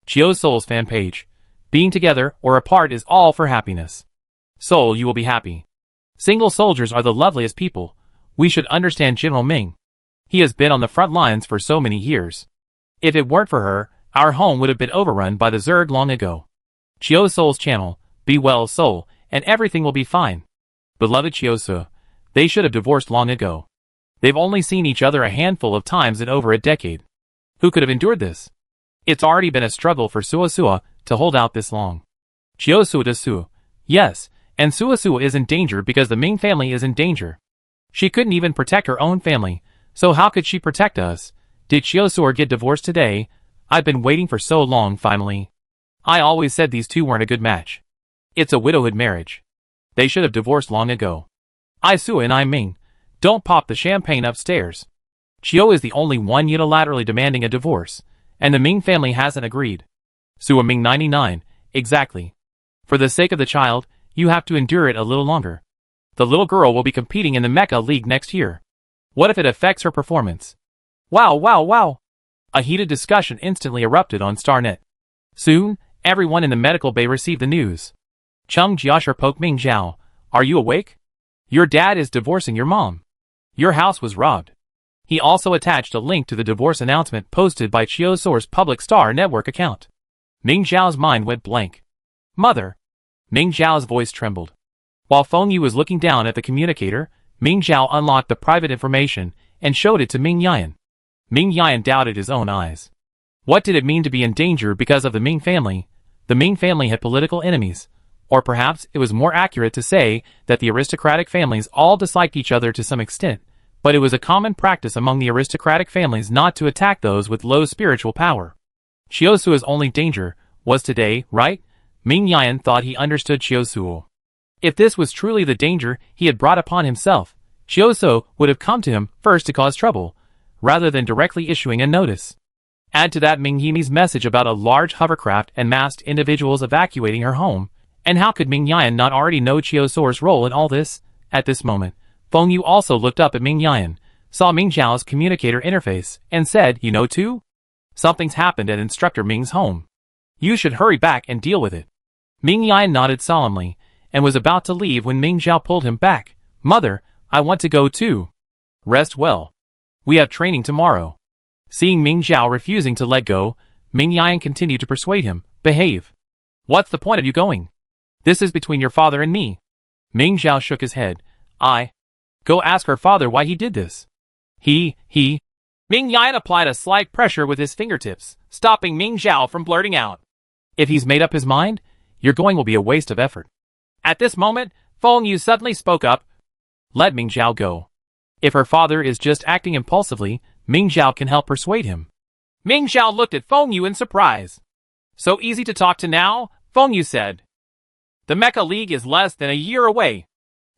Chiu Sol's fan page. Being together or apart is all for happiness. Sol, you will be happy. Single soldiers are the loveliest people. We should understand General Ming. He has been on the front lines for so many years. If it weren't for her, our home would have been overrun by the Zerg long ago. Chiyo Soul's channel, be well, Soul, and everything will be fine. Beloved Chiyosu, they should have divorced long ago. They've only seen each other a handful of times in over a decade. Who could have endured this? It's already been a struggle for Suasua to hold out this long. Chiyosu Desu. Yes, and Suasua is in danger because the Ming family is in danger. She couldn't even protect her own family, so how could she protect us? Did Chiyosu get divorced today? I've been waiting for so long finally. I always said these two weren't a good match. It's a widowhood marriage. They should have divorced long ago. Sua and I Ming. Don't pop the champagne upstairs. Chiyo is the only one unilaterally demanding a divorce, and the Ming family hasn't agreed. Sua Ming 99, exactly. For the sake of the child, you have to endure it a little longer. The little girl will be competing in the Mecha League next year. What if it affects her performance? Wow. A heated discussion instantly erupted on StarNet. Soon, everyone in the medical bay received the news. Chung Jiashar poked Ming Zhao. Are you awake? Your dad is divorcing your mom. Your house was robbed. He also attached a link to the divorce announcement posted by Chiyo Soul's public Star Network account. Ming Zhao's mind went blank. Mother. Ming Zhao's voice trembled. While Feng Yu was looking down at the communicator, Ming Zhao unlocked the private information and showed it to Ming Yan. Ming Yan doubted his own eyes. What did it mean to be in danger because of the Ming family? The Ming family had political enemies. Or perhaps it was more accurate to say that the aristocratic families all disliked each other to some extent, but it was a common practice among the aristocratic families not to attack those with low spiritual power. Chiyosu's only danger was today, right? Ming Yan thought he understood Chiyosu. If this was truly the danger he had brought upon himself, Chiyosu would have come to him first to cause trouble, rather than directly issuing a notice. Add to that Ming Yimi's message about a large hovercraft and masked individuals evacuating her home, and how could Ming Yan not already know Chiyosu's role in all this? At this moment, Feng Yu also looked up at Ming Yan, saw Ming Zhao's communicator interface, and said, you know too? Something's happened at Instructor Ming's home. You should hurry back and deal with it. Ming Yan nodded solemnly, and was about to leave when Ming Zhao pulled him back. Mother, I want to go too. Rest well. We have training tomorrow. Seeing Ming Zhao refusing to let go, Ming Yan continued to persuade him, behave. What's the point of you going? This is between your father and me. Ming Zhao shook his head. Go ask her father why he did this. Ming Yan applied a slight pressure with his fingertips, stopping Ming Zhao from blurting out. If he's made up his mind, your going will be a waste of effort. At this moment, Feng Yu suddenly spoke up. Let Ming Zhao go. If her father is just acting impulsively, Ming Zhao can help persuade him. Ming Zhao looked at Feng Yu in surprise. So easy to talk to now, Feng Yu said. The Mecha League is less than a year away.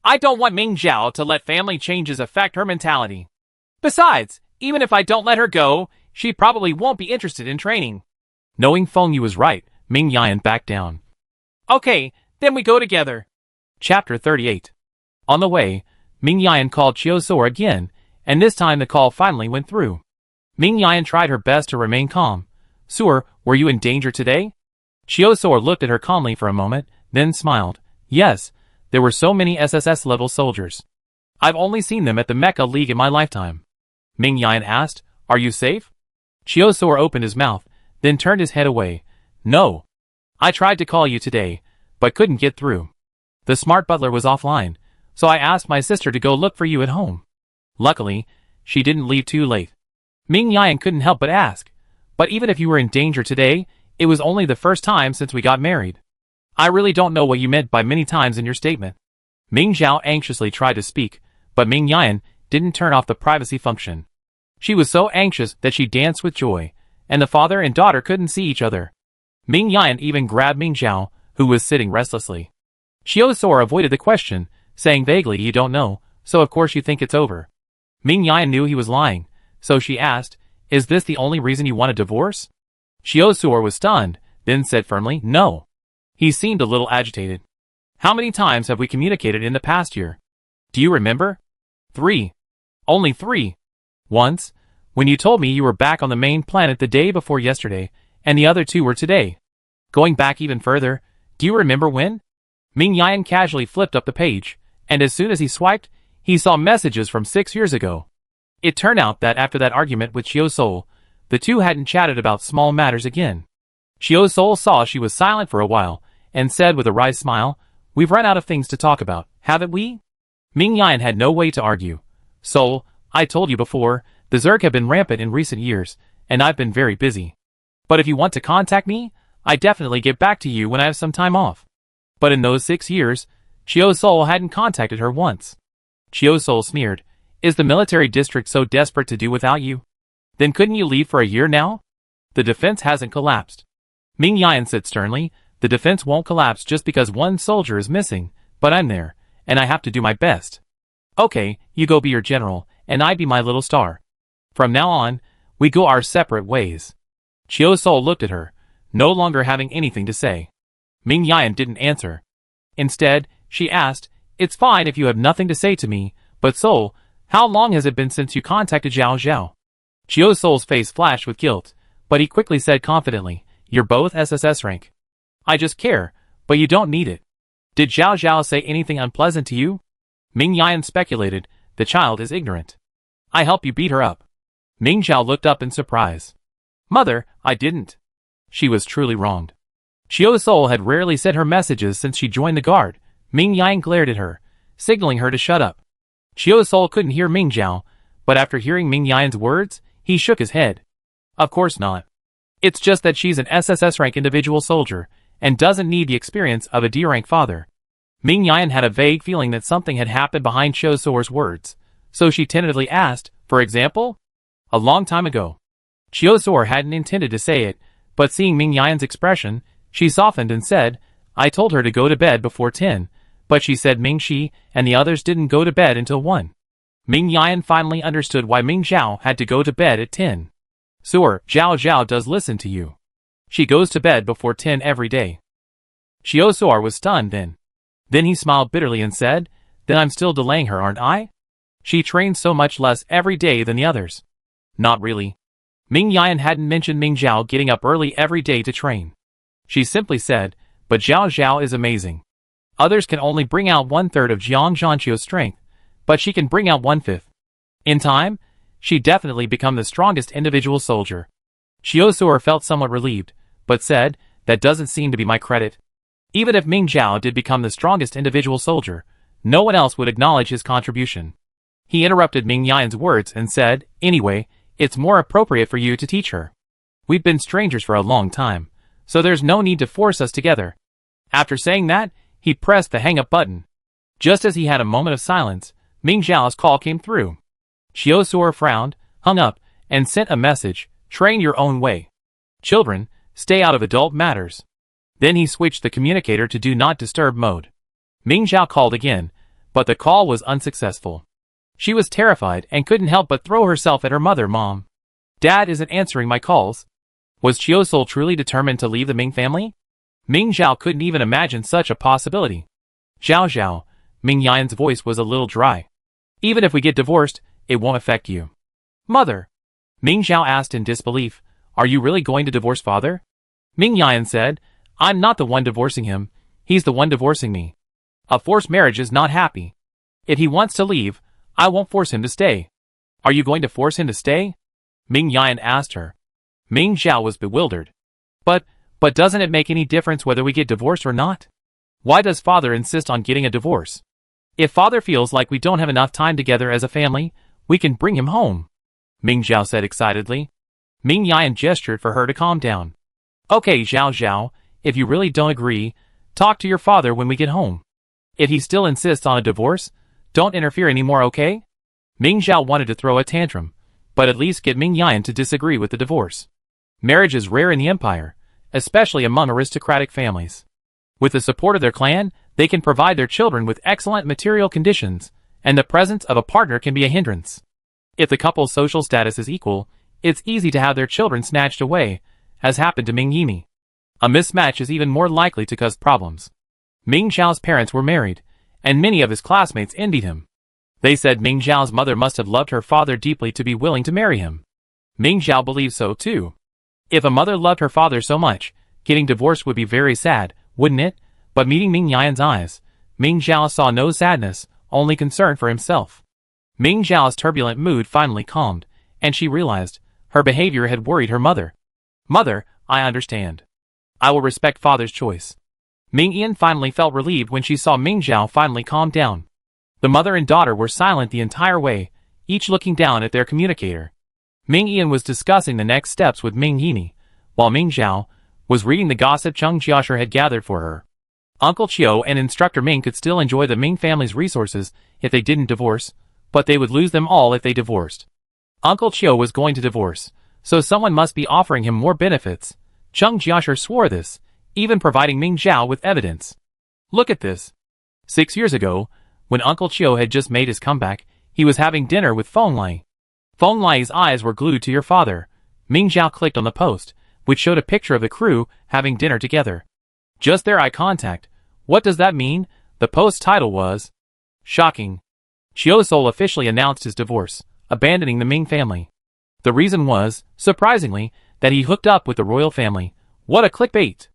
I don't want Ming Zhao to let family changes affect her mentality. Besides, even if I don't let her go, she probably won't be interested in training. Knowing Feng Yu was right, Ming Yan backed down. Okay, then we go together. Chapter 38. On the way, Ming Yan called Chiyosu again, and this time the call finally went through. Ming Yan tried her best to remain calm. Suor, were you in danger today? Chiyosu looked at her calmly for a moment, then smiled. Yes, there were so many SSS-level soldiers. I've only seen them at the Mecha League in my lifetime. Ming Yan asked, are you safe? Chiyosu opened his mouth, then turned his head away. No. I tried to call you today, but couldn't get through. The smart butler was offline, so I asked my sister to go look for you at home. Luckily, she didn't leave too late. Ming Yan couldn't help but ask, but even if you were in danger today, it was only the first time since we got married. I really don't know what you meant by many times in your statement. Ming Zhao anxiously tried to speak, but Ming Yan didn't turn off the privacy function. She was so anxious that she danced with joy, and the father and daughter couldn't see each other. Ming Yan even grabbed Ming Zhao, who was sitting restlessly. Chiyosu avoided the question, saying vaguely you don't know, so of course you think it's over. Ming Yan knew he was lying, so she asked, is this the only reason you want a divorce? Chiyosu was stunned, then said firmly, no. He seemed a little agitated. How many times have we communicated in the past year? Do you remember? 3. Only 3. Once, when you told me you were back on the main planet the day before yesterday, and the other 2 were today. Going back even further, do you remember when? Ming Yan casually flipped up the page, And as soon as he swiped, he saw messages from 6 years ago. It turned out that after that argument with Chiyo Sol, the two hadn't chatted about small matters again. Chiyo Sol saw she was silent for a while, and said with a wry smile, "We've run out of things to talk about, haven't we?" Ming Yan had no way to argue. "Sol, I told you before, the Zerg have been rampant in recent years, and I've been very busy. But if you want to contact me, I definitely get back to you when I have some time off." But in those 6 years, Chiyo Sol hadn't contacted her once. Chiyo Sol sneered, "Is the military district so desperate to do without you? Then couldn't you leave for a year now? The defense hasn't collapsed." Ming Yan said sternly, "The defense won't collapse just because one soldier is missing, but I'm there, and I have to do my best." "Okay, you go be your general, and I be my little star. From now on, we go our separate ways." Chiyo Sol looked at her, no longer having anything to say. Ming Yan didn't answer. Instead, she asked, "It's fine if you have nothing to say to me, but Sol, how long has it been since you contacted Zhao Zhao?" Chiyo Sol's face flashed with guilt, but he quickly said confidently, "You're both SSS rank. I just care, but you don't need it. Did Zhao Zhao say anything unpleasant to you?" Ming Yan speculated, "The child is ignorant. I help you beat her up." Ming Zhao looked up in surprise. "Mother, I didn't." She was truly wronged. Chiyo Sol had rarely sent her messages since she joined the guard. Ming Yan glared at her, signaling her to shut up. Chiyo Sol couldn't hear Ming Zhao, but after hearing Ming Yan's words, he shook his head. "Of course not. It's just that she's an SSS rank individual soldier, and doesn't need the experience of a D rank father." Ming Yan had a vague feeling that something had happened behind Chiyo Sol's words, so she tentatively asked, "For example?" "A long time ago." Chiyo Sol hadn't intended to say it, but seeing Ming Yan's expression, she softened and said, "I told her to go to bed before 10, but she said Ming Shi and the others didn't go to bed until 1. Ming Yan finally understood why Ming Zhao had to go to bed at 10. "Sir, Zhao Zhao does listen to you. She goes to bed before 10 every day." Chiyo Sol was stunned then. Then he smiled bitterly and said, "Then I'm still delaying her, aren't I? She trains so much less every day than the others." "Not really." Ming Yan hadn't mentioned Ming Zhao getting up early every day to train. She simply said, "But Zhao Zhao is amazing. Others can only bring out 1/3 of Jiang Zhanqiu's strength, but she can bring out 1/5. In time, she'd definitely become the strongest individual soldier." Chiyo Sol felt somewhat relieved, but said, "That doesn't seem to be my credit." Even if Ming Zhao did become the strongest individual soldier, no one else would acknowledge his contribution. He interrupted Ming Yan's words and said, "Anyway, it's more appropriate for you to teach her. We've been strangers for a long time, so there's no need to force us together." After saying that, he pressed the hang-up button. Just as he had a moment of silence, Ming Zhao's call came through. Chiyo Sol frowned, hung up, and sent a message, "Train your own way. Children, stay out of adult matters." Then he switched the communicator to Do Not Disturb mode. Ming Zhao called again, but the call was unsuccessful. She was terrified and couldn't help but throw herself at her mother. "Mom, Dad isn't answering my calls." Was Chiyo Sol truly determined to leave the Ming family? Ming Zhao couldn't even imagine such a possibility. "Zhao Zhao," Ming Yan's voice was a little dry. "Even if we get divorced, it won't affect you." "Mother," Ming Zhao asked in disbelief, "are you really going to divorce father?" Ming Yan said, "I'm not the one divorcing him, he's the one divorcing me. A forced marriage is not happy. If he wants to leave, I won't force him to stay." "Are you going to force him to stay?" Ming Yan asked her. Ming Zhao was bewildered. But doesn't it make any difference whether we get divorced or not? Why does father insist on getting a divorce? If father feels like we don't have enough time together as a family, we can bring him home," Ming Zhao said excitedly. Ming Yan gestured for her to calm down. "Okay, Zhao Zhao, if you really don't agree, talk to your father when we get home. If he still insists on a divorce, don't interfere anymore, okay?" Ming Zhao wanted to throw a tantrum, but at least get Ming Yan to disagree with the divorce. Marriage is rare in the empire, especially among aristocratic families. With the support of their clan, they can provide their children with excellent material conditions, and the presence of a partner can be a hindrance. If the couple's social status is equal, it's easy to have their children snatched away, as happened to Ming Yimi. A mismatch is even more likely to cause problems. Ming Zhao's parents were married, and many of his classmates envied him. They said Ming Zhao's mother must have loved her father deeply to be willing to marry him. Ming Zhao believed so too. If a mother loved her father so much, getting divorced would be very sad, wouldn't it? But meeting Ming Yan's eyes, Ming Zhao saw no sadness, only concerned for himself. Ming Zhao's turbulent mood finally calmed, and she realized her behavior had worried her mother. Mother, I understand. I will respect father's choice. Ming Yan finally felt relieved when she saw Ming Zhao finally calm down. The mother and daughter were silent the entire way, each looking down at their communicator. Ming Yan was discussing the next steps with Ming Yini, while Ming Zhao was reading the gossip Cheng Jiasher had gathered for her. Uncle Chiu and Instructor Ming could still enjoy the Ming family's resources if they didn't divorce, but they would lose them all if they divorced. Uncle Chiu was going to divorce, so someone must be offering him more benefits. Cheng Jiasher swore this, even providing Ming Zhao with evidence. Look at this. 6 years ago, when Uncle Chiu had just made his comeback, he was having dinner with Feng Lai. Feng Lai's eyes were glued to your father. Ming Zhao clicked on the post, which showed a picture of the crew having dinner together. Just their eye contact. What does that mean? The post title was shocking. Chiu Sol officially announced his divorce, abandoning the Ming family. The reason was, surprisingly, that he hooked up with the royal family. What a clickbait!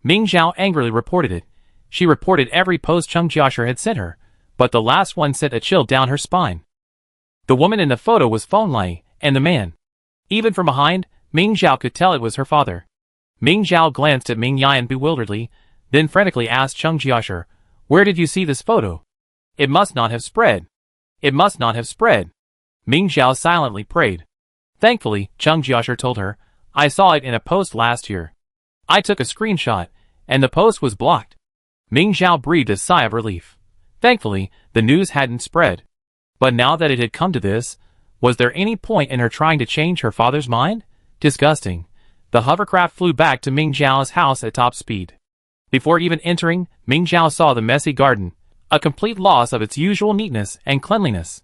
Ming Zhao angrily reported it. She reported every post Cheng Jiasher had sent her, but the last one sent a chill down her spine. The woman in the photo was Feng Lai, and the man. Even from behind, Ming Zhao could tell it was her father. Ming Zhao glanced at Ming Yan bewilderedly, then frantically asked Cheng Jiasher, "Where did you see this photo? It must not have spread. It must not have spread." Ming Zhao silently prayed. Thankfully, Cheng Jiasher told her, "I saw it in a post last year. I took a screenshot, and the post was blocked." Ming Zhao breathed a sigh of relief. Thankfully, the news hadn't spread. But now that it had come to this, was there any point in her trying to change her father's mind? Disgusting. The hovercraft flew back to Ming Zhao's house at top speed. Before even entering, Ming Zhao saw the messy garden, a complete loss of its usual neatness and cleanliness.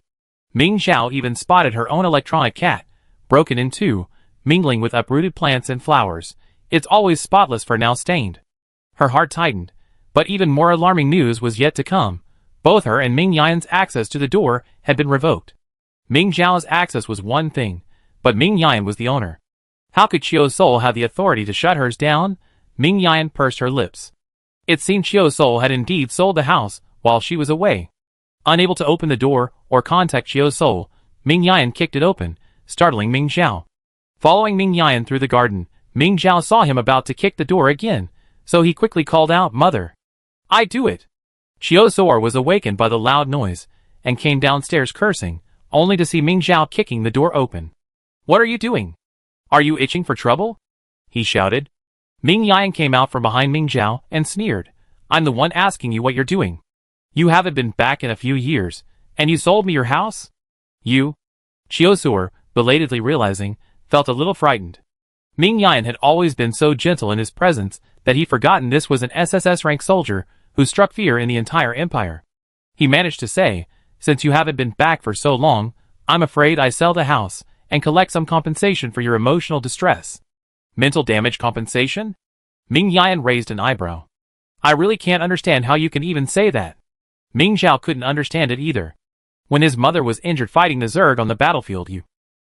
Ming Zhao even spotted her own electronic cat, broken in two, mingling with uprooted plants and flowers. It's always spotless for now stained. Her heart tightened, but even more alarming news was yet to come. Both her and Ming Yan's access to the door had been revoked. Ming Zhao's access was one thing, but Ming Yan was the owner. How could Chiu Sol have the authority to shut hers down? Ming Yan pursed her lips. It seemed Chiu Sol had indeed sold the house while she was away. Unable to open the door or contact Chiu Sol, Ming Yan kicked it open, startling Ming Zhao. Following Ming Yan through the garden, Ming Zhao saw him about to kick the door again, so he quickly called out, "Mother! I do it!" Chiu Sol was awakened by the loud noise, and came downstairs cursing, only to see Ming Zhao kicking the door open. "What are you doing? Are you itching for trouble?" he shouted. Ming Yan came out from behind Ming Zhao and sneered, "I'm the one asking you what you're doing. You haven't been back in a few years, and you sold me your house? You?" Chiu Sol, belatedly realizing, felt a little frightened. Ming Yan had always been so gentle in his presence that he'd forgotten this was an SSS-rank soldier who struck fear in the entire empire. He managed to say, "Since you haven't been back for so long, I'm afraid I sell the house and collect some compensation for your emotional distress." Mental damage compensation? Ming Yan raised an eyebrow. "I really can't understand how you can even say that." Ming Zhao couldn't understand it either. When his mother was injured fighting the Zerg on the battlefield,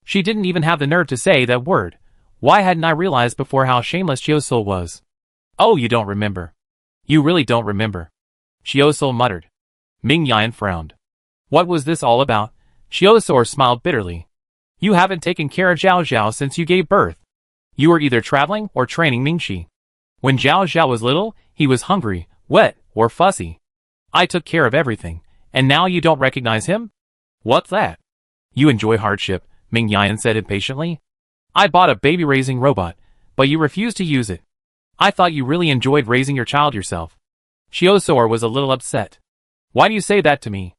she didn't even have the nerve to say that word. Why hadn't I realized before how shameless Chiu Sol was? "Oh, you don't remember. You really don't remember," Chiu Sol muttered. Ming Yan frowned. What was this all about? Chiu Sol smiled bitterly. "You haven't taken care of Zhao Zhao since you gave birth. You were either traveling or training Mingxi. When Zhao Zhao was little, he was hungry, wet, or fussy. I took care of everything, and now you don't recognize him? What's that?" "You enjoy hardship," Ming Yan said impatiently. "I bought a baby-raising robot, but you refused to use it. I thought you really enjoyed raising your child yourself." Chiu Sol was a little upset. "Why do you say that to me?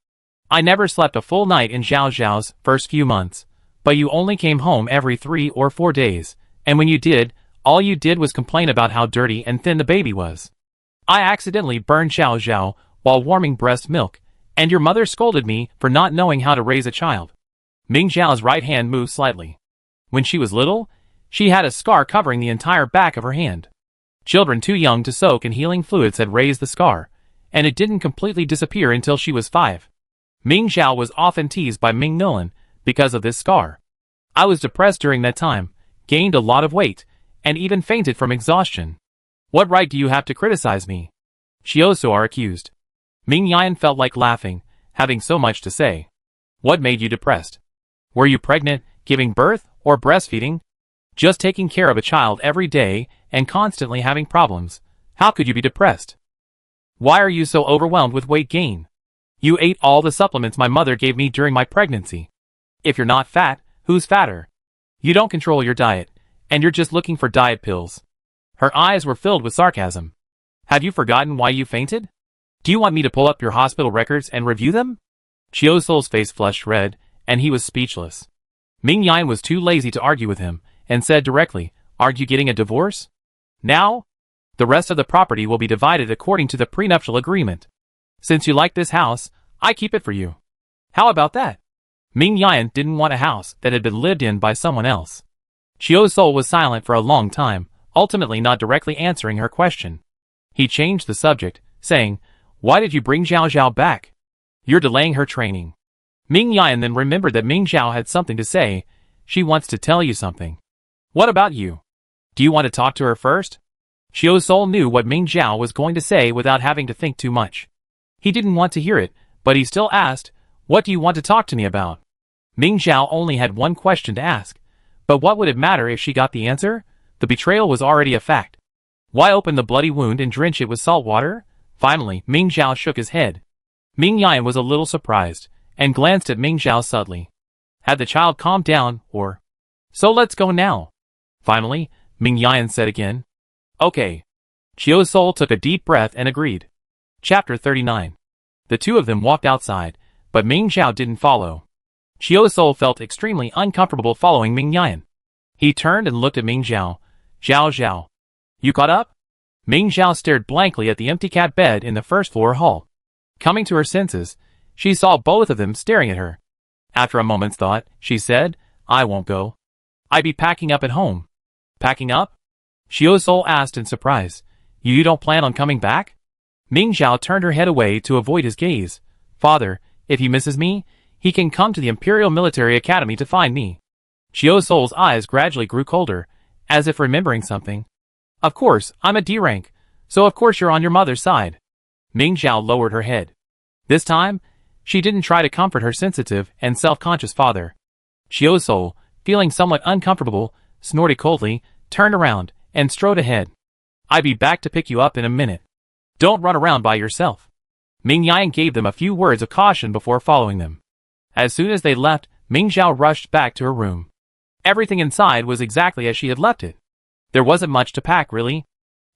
I never slept a full night in Zhao Zhao's first few months, but you only came home every 3 or 4 days, and when you did, all you did was complain about how dirty and thin the baby was. I accidentally burned Zhao Zhao while warming breast milk, and your mother scolded me for not knowing how to raise a child." Ming Zhao's right hand moved slightly. When she was little, she had a scar covering the entire back of her hand. Children too young to soak in healing fluids had raised the scar, and it didn't completely disappear until she was 5. Ming Zhao was often teased by Ming Nilan because of this scar. "I was depressed during that time, gained a lot of weight, and even fainted from exhaustion. What right do you have to criticize me?" Chiu Sol accused. Ming Yan felt like laughing, having so much to say. What made you depressed? Were you pregnant, giving birth, or breastfeeding? Just taking care of a child every day and constantly having problems. How could you be depressed? Why are you so overwhelmed with weight gain? You ate all the supplements my mother gave me during my pregnancy. If you're not fat, who's fatter? You don't control your diet, and you're just looking for diet pills. Her eyes were filled with sarcasm. Have you forgotten why you fainted? Do you want me to pull up your hospital records and review them? Chiu Sol's face flushed red, and he was speechless. Ming Yan was too lazy to argue with him, and said directly, "Aren't you getting a divorce? Now? The rest of the property will be divided according to the prenuptial agreement. Since you like this house, I keep it for you. How about that?" Ming Yan didn't want a house that had been lived in by someone else. Chiu Sol was silent for a long time, ultimately not directly answering her question. He changed the subject, saying, "Why did you bring Zhao Zhao back? You're delaying her training." Ming Yan then remembered that Ming Zhao had something to say. "She wants to tell you something." "What about you? Do you want to talk to her first?" Chiu Sol knew what Ming Zhao was going to say without having to think too much. He didn't want to hear it, but he still asked, "What do you want to talk to me about?" Ming Zhao only had one question to ask, but what would it matter if she got the answer? The betrayal was already a fact. Why open the bloody wound and drench it with salt water? Finally, Ming Zhao shook his head. Ming Yan was a little surprised, and glanced at Ming Zhao subtly. Had the child calmed down, or... "So let's go now." Finally, Ming Yan said again. "Okay." Chiu Sol took a deep breath and agreed. Chapter 39. The two of them walked outside, but Ming Zhao didn't follow. Chiu Sol felt extremely uncomfortable following Ming Yan. He turned and looked at Ming Zhao. "Zhao Zhao. You caught up?" Ming Zhao stared blankly at the empty cat bed in the first-floor hall. Coming to her senses, she saw both of them staring at her. After a moment's thought, she said, "I won't go. I be packing up at home." "Packing up?" Chiu Sol asked in surprise. You don't plan on coming back?" Ming Zhao turned her head away to avoid his gaze. "Father, if he misses me, he can come to the Imperial Military Academy to find me." Chiu Sol's eyes gradually grew colder, as if remembering something. "Of course, I'm a D rank, so of course you're on your mother's side." Ming Zhao lowered her head. This time, she didn't try to comfort her sensitive and self-conscious father. Chiu Sol, feeling somewhat uncomfortable, snorted coldly, turned around, and strode ahead. "I'll be back to pick you up in a minute. Don't run around by yourself." Ming Yan gave them a few words of caution before following them. As soon as they left, Ming Zhao rushed back to her room. Everything inside was exactly as she had left it. There wasn't much to pack, really.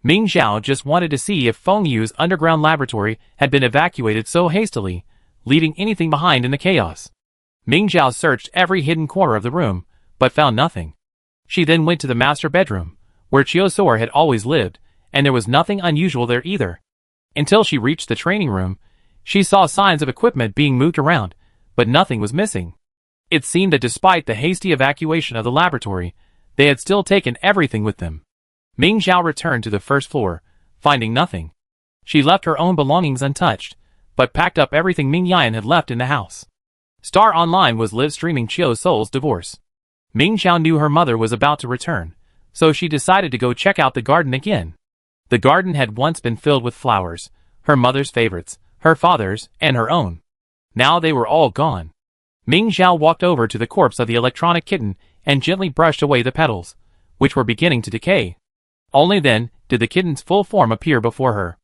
Ming Zhao just wanted to see if Feng Yu's underground laboratory had been evacuated so hastily, leaving anything behind in the chaos. Ming Zhao searched every hidden corner of the room, but found nothing. She then went to the master bedroom, where Chiu Sol had always lived, and there was nothing unusual there either. Until she reached the training room, she saw signs of equipment being moved around, but nothing was missing. It seemed that despite the hasty evacuation of the laboratory, they had still taken everything with them. Ming Zhao returned to the first floor, finding nothing. She left her own belongings untouched, but packed up everything Ming Yan had left in the house. Star Online was live streaming Chiu Sol's divorce. Ming Zhao knew her mother was about to return, so she decided to go check out the garden again. The garden had once been filled with flowers, her mother's favorites, her father's, and her own. Now they were all gone. Ming Zhao walked over to the corpse of the electronic kitten and gently brushed away the petals, which were beginning to decay. Only then did the kitten's full form appear before her.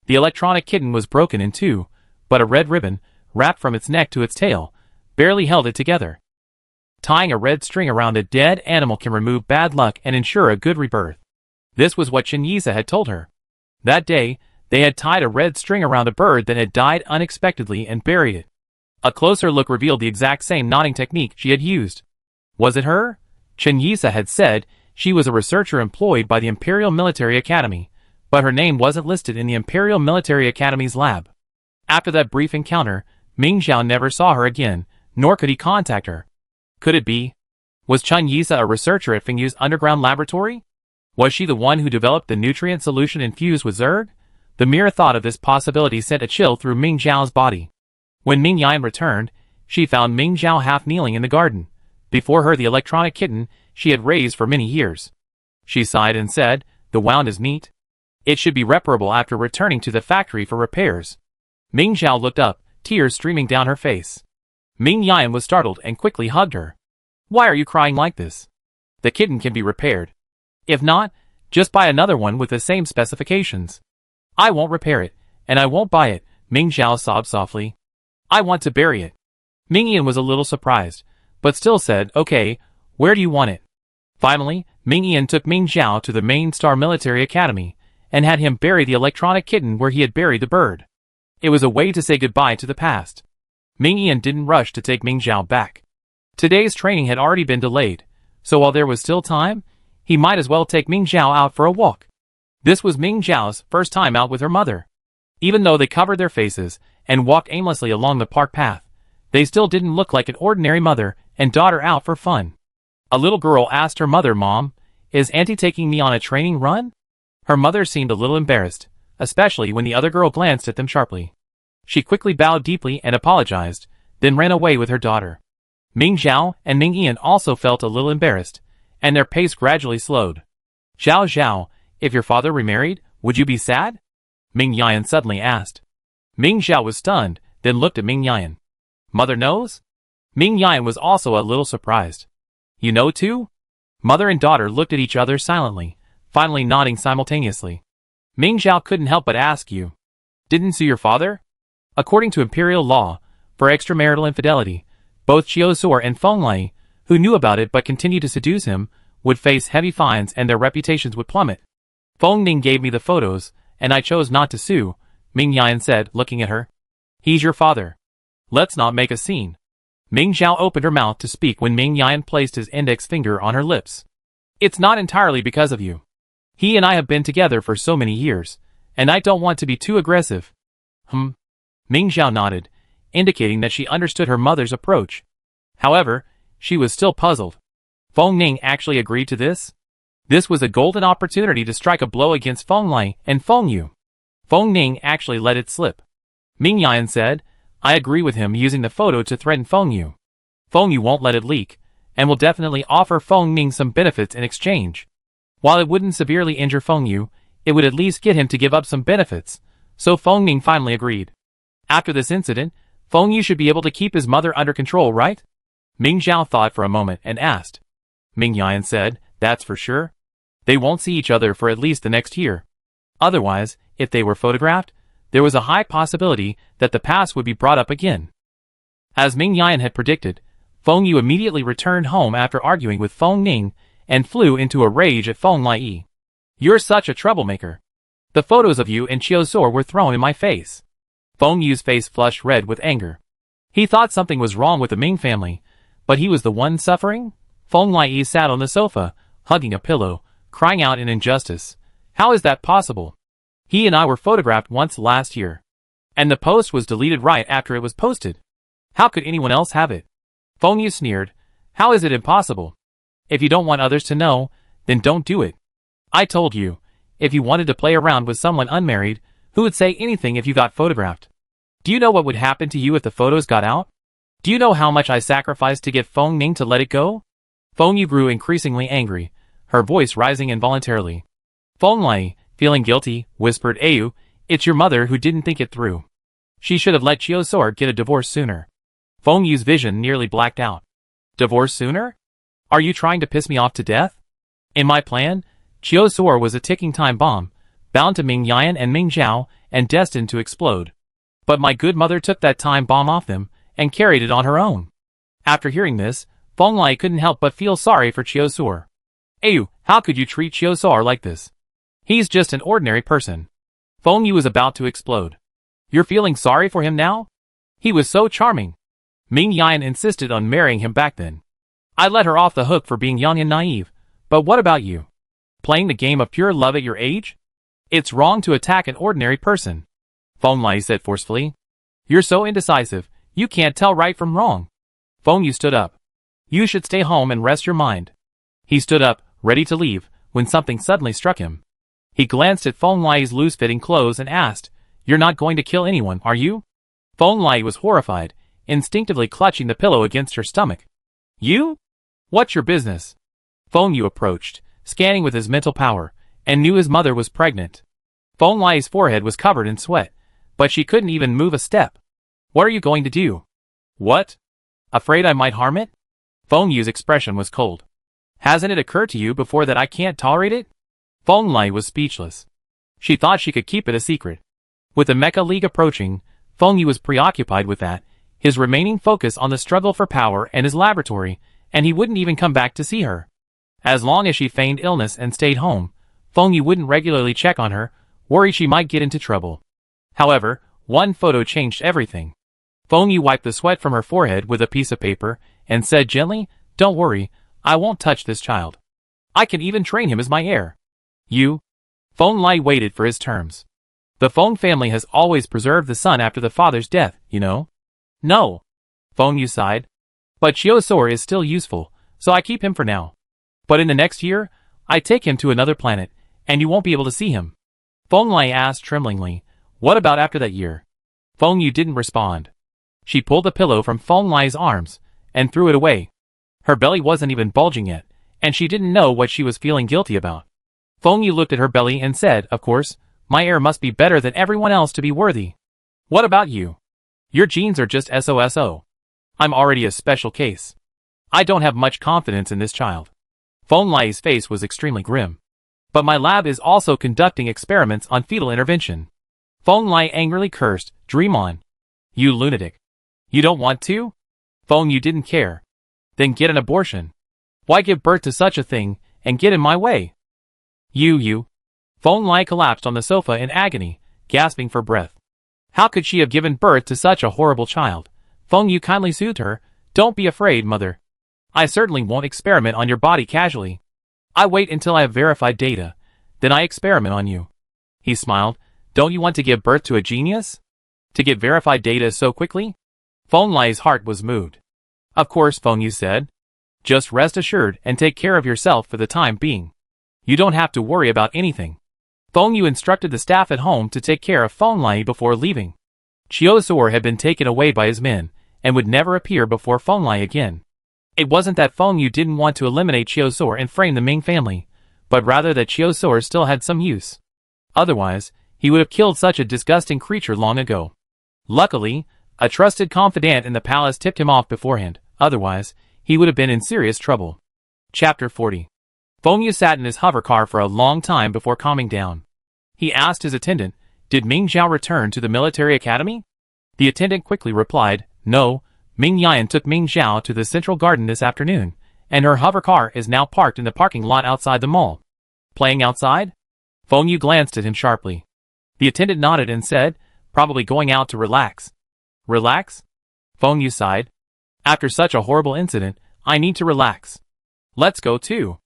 The electronic kitten was broken in two, but a red ribbon, wrapped from its neck to its tail, barely held it together. Tying a red string around a dead animal can remove bad luck and ensure a good rebirth. This was what Chen Yisa had told her. That day, they had tied a red string around a bird that had died unexpectedly and buried it. A closer look revealed the exact same knotting technique she had used. Was it her? Chen Yisa had said she was a researcher employed by the Imperial Military Academy, but her name wasn't listed in the Imperial Military Academy's lab. After that brief encounter, Ming Zhao never saw her again, nor could he contact her. Could it be? Was Chen Yisa a researcher at Feng Yu's underground laboratory? Was she the one who developed the nutrient solution infused with Zerg? The mere thought of this possibility sent a chill through Ming Zhao's body. When Ming Yan returned, she found Ming Zhao half kneeling in the garden. Before her the electronic kitten she had raised for many years. She sighed and said, "The wound is neat. It should be reparable after returning to the factory for repairs." Ming Zhao looked up, tears streaming down her face. Ming Yan was startled and quickly hugged her. Why are you crying like this? The kitten can be repaired. If not, just buy another one with the same specifications. I won't repair it, and I won't buy it, Ming Zhao sobbed softly. I want to bury it. Ming Yan was a little surprised, but still said, okay, where do you want it? Finally, Ming Yan took Ming Zhao to the main Star Military Academy, and had him bury the electronic kitten where he had buried the bird. It was a way to say goodbye to the past. Ming Yan didn't rush to take Ming Zhao back. Today's training had already been delayed, so while there was still time, he might as well take Ming Zhao out for a walk. This was Ming Zhao's first time out with her mother. Even though they covered their faces and walked aimlessly along the park path, they still didn't look like an ordinary mother and daughter out for fun. A little girl asked her mother, Mom, is Auntie taking me on a training run? Her mother seemed a little embarrassed, especially when the other girl glanced at them sharply. She quickly bowed deeply and apologized, then ran away with her daughter. Ming Zhao and Ming Yan also felt a little embarrassed, and their pace gradually slowed. Zhao Zhao, if your father remarried, would you be sad? Ming Yan suddenly asked. Ming Zhao was stunned, then looked at Ming Yan. Mother knows? Ming Yan was also a little surprised. You know too? Mother and daughter looked at each other silently, finally nodding simultaneously. Ming Zhao couldn't help but ask you. Didn't sue your father? According to imperial law, for extramarital infidelity, both Qiu Suo and Feng Lei, who knew about it but continued to seduce him, would face heavy fines and their reputations would plummet. Feng Ning gave me the photos, and I chose not to sue, Ming Yan said, looking at her. He's your father. Let's not make a scene. Ming Zhao opened her mouth to speak when Ming Yan placed his index finger on her lips. It's not entirely because of you. He and I have been together for so many years, and I don't want to be too aggressive. Ming Zhao nodded, indicating that she understood her mother's approach. However, she was still puzzled. Feng Ning actually agreed to this? This was a golden opportunity to strike a blow against Feng Lei and Feng Yu. Feng Ning actually let it slip. Ming Yan said, I agree with him using the photo to threaten Feng Yu. Feng Yu won't let it leak, and will definitely offer Feng Ning some benefits in exchange. While it wouldn't severely injure Feng Yu, it would at least get him to give up some benefits, so Feng Ning finally agreed. After this incident, Feng Yu should be able to keep his mother under control, right? Ming Zhao thought for a moment and asked. Ming Yan said, that's for sure. They won't see each other for at least the next year. Otherwise, if they were photographed, there was a high possibility that the past would be brought up again. As Ming Yan had predicted, Feng Yu immediately returned home after arguing with Feng Ning and flew into a rage at Feng Lei. You're such a troublemaker. The photos of you and Qiu Suo were thrown in my face. Feng Yu's face flushed red with anger. He thought something was wrong with the Ming family, but he was the one suffering? Feng Lei sat on the sofa, hugging a pillow, crying out in injustice. How is that possible? He and I were photographed once last year. And the post was deleted right after it was posted. How could anyone else have it? Feng Yu sneered. How is it impossible? If you don't want others to know, then don't do it. I told you, if you wanted to play around with someone unmarried, who would say anything if you got photographed? Do you know what would happen to you if the photos got out? Do you know how much I sacrificed to get Feng Ning to let it go? Feng Yu grew increasingly angry, her voice rising involuntarily. Feng Lei, feeling guilty, whispered, Ayu, it's your mother who didn't think it through. She should have let Qiu Suo get a divorce sooner. Feng Yu's vision nearly blacked out. Divorce sooner? Are you trying to piss me off to death? In my plan, Qiu Suo was a ticking time bomb, bound to Ming Yan and Ming Zhao, and destined to explode. But my good mother took that time bomb off them, and carried it on her own. After hearing this, Feng Lei couldn't help but feel sorry for Qiu Suo. Ayu, how could you treat Qiu Suo like this? He's just an ordinary person. Feng Yu was about to explode. You're feeling sorry for him now? He was so charming. Ming Yan insisted on marrying him back then. I let her off the hook for being young and naive, but what about you? Playing the game of pure love at your age? It's wrong to attack an ordinary person. Feng Lei said forcefully. You're so indecisive, you can't tell right from wrong. Feng Yu stood up. You should stay home and rest your mind. He stood up, ready to leave, when something suddenly struck him. He glanced at Feng Lei's loose-fitting clothes and asked, You're not going to kill anyone, are you? Feng Lei was horrified, instinctively clutching the pillow against her stomach. You? What's your business? Feng Yu approached, scanning with his mental power, and knew his mother was pregnant. Feng Lei's forehead was covered in sweat, but she couldn't even move a step. What are you going to do? What? Afraid I might harm it? Feng Yu's expression was cold. Hasn't it occurred to you before that I can't tolerate it? Feng Lai was speechless. She thought she could keep it a secret. With the Mecha League approaching, Feng Yu was preoccupied with that, his remaining focus on the struggle for power and his laboratory, and he wouldn't even come back to see her. As long as she feigned illness and stayed home, Feng Yu wouldn't regularly check on her, worried she might get into trouble. However, one photo changed everything. Feng Yu wiped the sweat from her forehead with a piece of paper and said gently, "Don't worry, I won't touch this child. I can even train him as my heir." You? Feng Lai waited for his terms. The Feng family has always preserved the son after the father's death, you know? No. Feng Yu sighed. But Chiosor is still useful, so I keep him for now. But in the next year, I take him to another planet, and you won't be able to see him. Feng Lai asked tremblingly, "What about after that year?" Feng Yu didn't respond. She pulled the pillow from Feng Lai's arms and threw it away. Her belly wasn't even bulging yet, and she didn't know what she was feeling guilty about. Feng Yu looked at her belly and said, "Of course, my heir must be better than everyone else to be worthy. What about you? Your genes are just SOSO. I'm already a special case. I don't have much confidence in this child." Feng Lai's face was extremely grim. "But my lab is also conducting experiments on fetal intervention." Feng Lai angrily cursed, "Dream on. You lunatic. You don't want to? Feng Yu didn't care. Then get an abortion. Why give birth to such a thing and get in my way? You. Feng Lai collapsed on the sofa in agony, gasping for breath. How could she have given birth to such a horrible child? Feng Yu kindly soothed her. "Don't be afraid, mother. I certainly won't experiment on your body casually. I wait until I have verified data, then I experiment on you." He smiled. "Don't you want to give birth to a genius? To get verified data so quickly?" Feng Lai's heart was moved. "Of course," Feng Yu said. "Just rest assured and take care of yourself for the time being. You don't have to worry about anything." Feng Yu instructed the staff at home to take care of Feng Lai before leaving. Chiosor had been taken away by his men, and would never appear before Feng Lai again. It wasn't that Feng Yu didn't want to eliminate Chiosor and frame the Ming family, but rather that Chiosor still had some use. Otherwise, he would have killed such a disgusting creature long ago. Luckily, a trusted confidant in the palace tipped him off beforehand, otherwise, he would have been in serious trouble. Chapter 40. Feng Yu sat in his hover car for a long time before calming down. He asked his attendant, "Did Ming Zhao return to the military academy?" The attendant quickly replied, "No, Ming Yan took Ming Zhao to the central garden this afternoon, and her hover car is now parked in the parking lot outside the mall." "Playing outside?" Feng Yu glanced at him sharply. The attendant nodded and said, "Probably going out to relax." "Relax?" Feng Yu sighed. "After such a horrible incident, I need to relax." "Let's go too."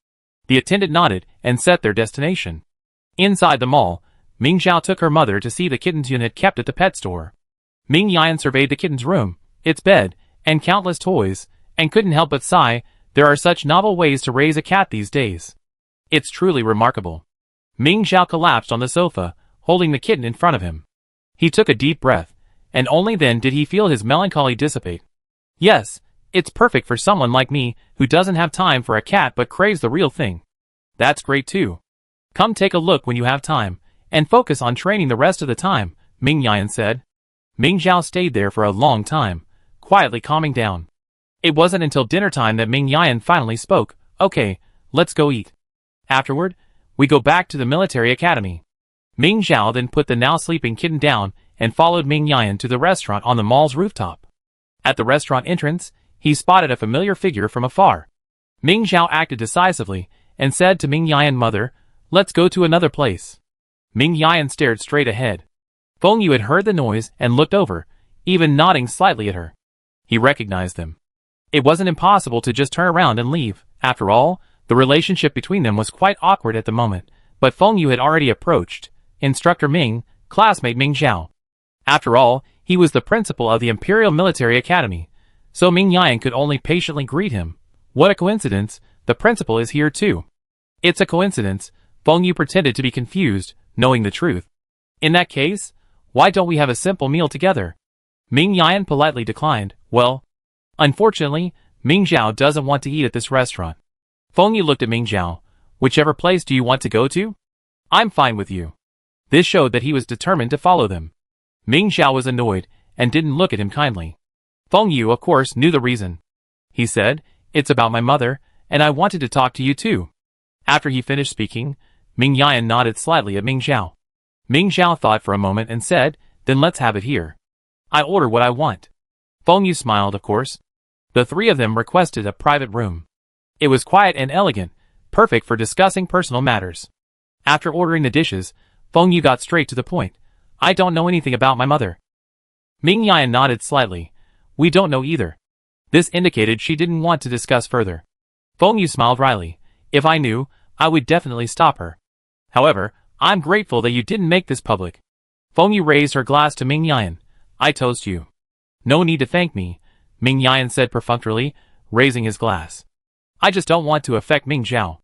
The attendant nodded and set their destination. Inside the mall, Ming Zhao took her mother to see the kittens Yun had kept at the pet store. Ming Yan surveyed the kitten's room, its bed, and countless toys, and couldn't help but sigh, there are such novel ways to raise a cat these days. It's truly remarkable. Ming Zhao collapsed on the sofa, holding the kitten in front of him. He took a deep breath, and only then did he feel his melancholy dissipate. Yes, it's perfect for someone like me, who doesn't have time for a cat but craves the real thing. That's great too. Come take a look when you have time, and focus on training the rest of the time, Ming Yan said. Ming Zhao stayed there for a long time, quietly calming down. It wasn't until dinner time that Ming Yan finally spoke. "Okay, let's go eat. Afterward, we go back to the military academy." Ming Zhao then put the now sleeping kitten down and followed Ming Yan to the restaurant on the mall's rooftop. At the restaurant entrance, he spotted a familiar figure from afar. Ming Zhao acted decisively and said to Ming Yan, "Mother, let's go to another place." Ming Yan stared straight ahead. Feng Yu had heard the noise and looked over, even nodding slightly at her. He recognized them. It wasn't impossible to just turn around and leave. After all, the relationship between them was quite awkward at the moment, but Feng Yu had already approached Instructor Ming, classmate Ming Zhao. After all, he was the principal of the Imperial Military Academy, so Ming Yan could only patiently greet him. What a coincidence, the principal is here too. It's a coincidence, Feng Yu pretended to be confused, knowing the truth. In that case, why don't we have a simple meal together? Ming Yan politely declined. Well, unfortunately, Ming Zhao doesn't want to eat at this restaurant. Feng Yu looked at Ming Zhao. Whichever place do you want to go to? I'm fine with you. This showed that he was determined to follow them. Ming Zhao was annoyed, and didn't look at him kindly. Feng Yu, of course, knew the reason. He said, "It's about my mother, and I wanted to talk to you too." After he finished speaking, Ming Yan nodded slightly at Ming Zhao. Ming Zhao thought for a moment and said, "Then let's have it here. I order what I want." Feng Yu smiled, of course. The three of them requested a private room. It was quiet and elegant, perfect for discussing personal matters. After ordering the dishes, Feng Yu got straight to the point. "I don't know anything about my mother." Ming Yan nodded slightly. "We don't know either." This indicated she didn't want to discuss further. Feng Yu smiled wryly. "If I knew, I would definitely stop her. However, I'm grateful that you didn't make this public." Feng Yu raised her glass to Ming Yan. "I toast you." "No need to thank me," Ming Yan said perfunctorily, raising his glass. "I just don't want to affect Ming Zhao."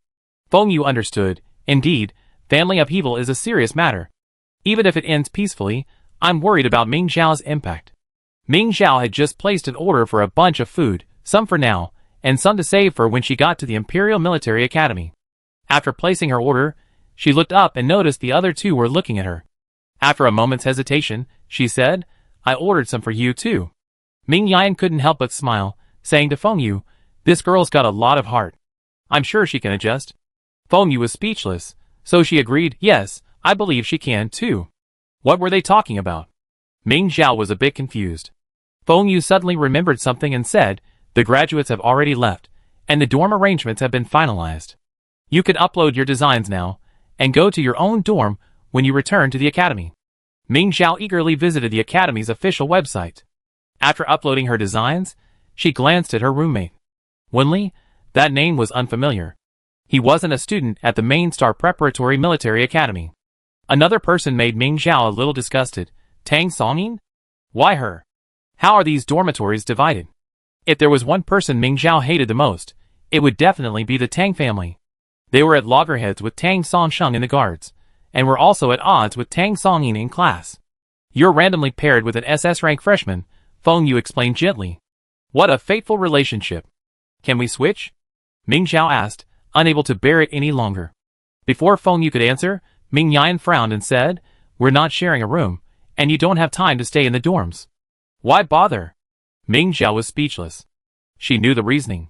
Feng Yu understood. Indeed, family upheaval is a serious matter. Even if it ends peacefully, I'm worried about Ming Zhao's impact. Ming Zhao had just placed an order for a bunch of food, some for now, and some to save for when she got to the Imperial Military Academy. After placing her order, she looked up and noticed the other two were looking at her. After a moment's hesitation, she said, "I ordered some for you too." Ming Yan couldn't help but smile, saying to Feng Yu, "This girl's got a lot of heart. I'm sure she can adjust." Feng Yu was speechless, so she agreed, "Yes, I believe she can too." What were they talking about? Ming Zhao was a bit confused. Feng Yu suddenly remembered something and said, "The graduates have already left, and the dorm arrangements have been finalized. You can upload your designs now, and go to your own dorm when you return to the academy." Ming Zhao eagerly visited the academy's official website. After uploading her designs, she glanced at her roommate. Wenli, that name was unfamiliar. He wasn't a student at the Main Star Preparatory Military Academy. Another person made Ming Zhao a little disgusted. Tang Songyin? Why her? How are these dormitories divided? If there was one person Ming Zhao hated the most, it would definitely be the Tang family. They were at loggerheads with Tang Songsheng in the guards, and were also at odds with Tang Songyin in class. "You're randomly paired with an SS rank freshman," Feng Yu explained gently. "What a fateful relationship. Can we switch?" Ming Zhao asked, unable to bear it any longer. Before Feng Yu could answer, Ming Yan frowned and said, "We're not sharing a room, and you don't have time to stay in the dorms. Why bother?" Ming Zhao was speechless. She knew the reasoning.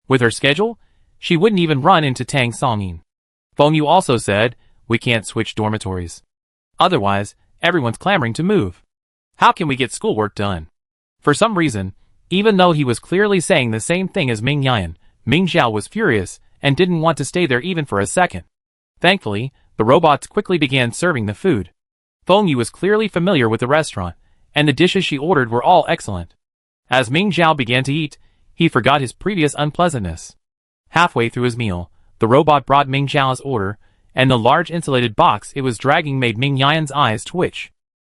With her schedule, she wouldn't even run into Tang Songyin. Feng Yu also said, "We can't switch dormitories. Otherwise, everyone's clamoring to move. How can we get schoolwork done?" For some reason, even though he was clearly saying the same thing as Ming Yan, Ming Zhao was furious and didn't want to stay there even for a second. Thankfully, the robots quickly began serving the food. Feng Yu was clearly familiar with the restaurant, and the dishes she ordered were all excellent. As Ming Zhao began to eat, he forgot his previous unpleasantness. Halfway through his meal, the robot brought Ming Zhao's order, and the large insulated box it was dragging made Ming Yan's eyes twitch.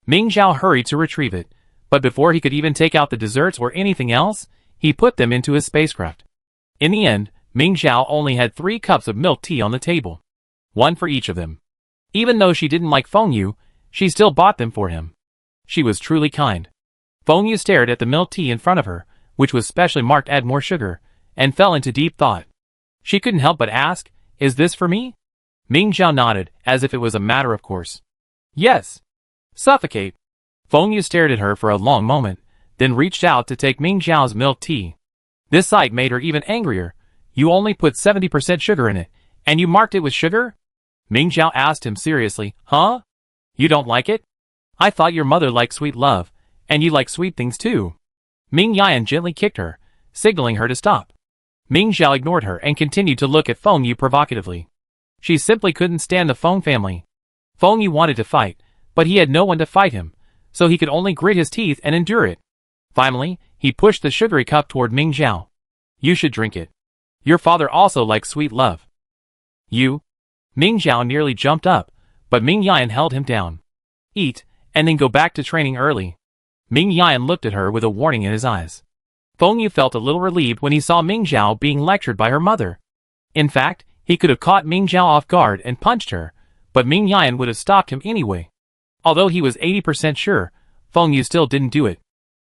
Ming Zhao hurried to retrieve it, but before he could even take out the desserts or anything else, he put them into his spacecraft. In the end, Ming Zhao only had 3 cups of milk tea on the table. One for each of them. Even though she didn't like Feng Yu, she still bought them for him. She was truly kind. Feng Yu stared at the milk tea in front of her, which was specially marked "Add more sugar," and fell into deep thought. She couldn't help but ask, "Is this for me?" Ming Zhao nodded, as if it was a matter of course. "Yes." "Suffocate." Feng Yu stared at her for a long moment, then reached out to take Ming Zhao's milk tea. This sight made her even angrier. "You only put 70% sugar in it, and you marked it with sugar?" Ming Zhao asked him seriously. "Huh? You don't like it? I thought your mother liked sweet love, and you like sweet things too." Ming Yan gently kicked her, signaling her to stop. Ming Zhao ignored her and continued to look at Feng Yu provocatively. She simply couldn't stand the Feng family. Feng Yu wanted to fight, but he had no one to fight him, so he could only grit his teeth and endure it. Finally, he pushed the sugary cup toward Ming Zhao. "You should drink it. Your father also likes sweet love." "You?" Ming Zhao nearly jumped up, but Ming Yan held him down. "Eat, and then go back to training early." Ming Yan looked at her with a warning in his eyes. Feng Yu felt a little relieved when he saw Ming Zhao being lectured by her mother. In fact, he could have caught Ming Zhao off guard and punched her, but Ming Yan would have stopped him anyway. Although he was 80% sure, Feng Yu still didn't do it.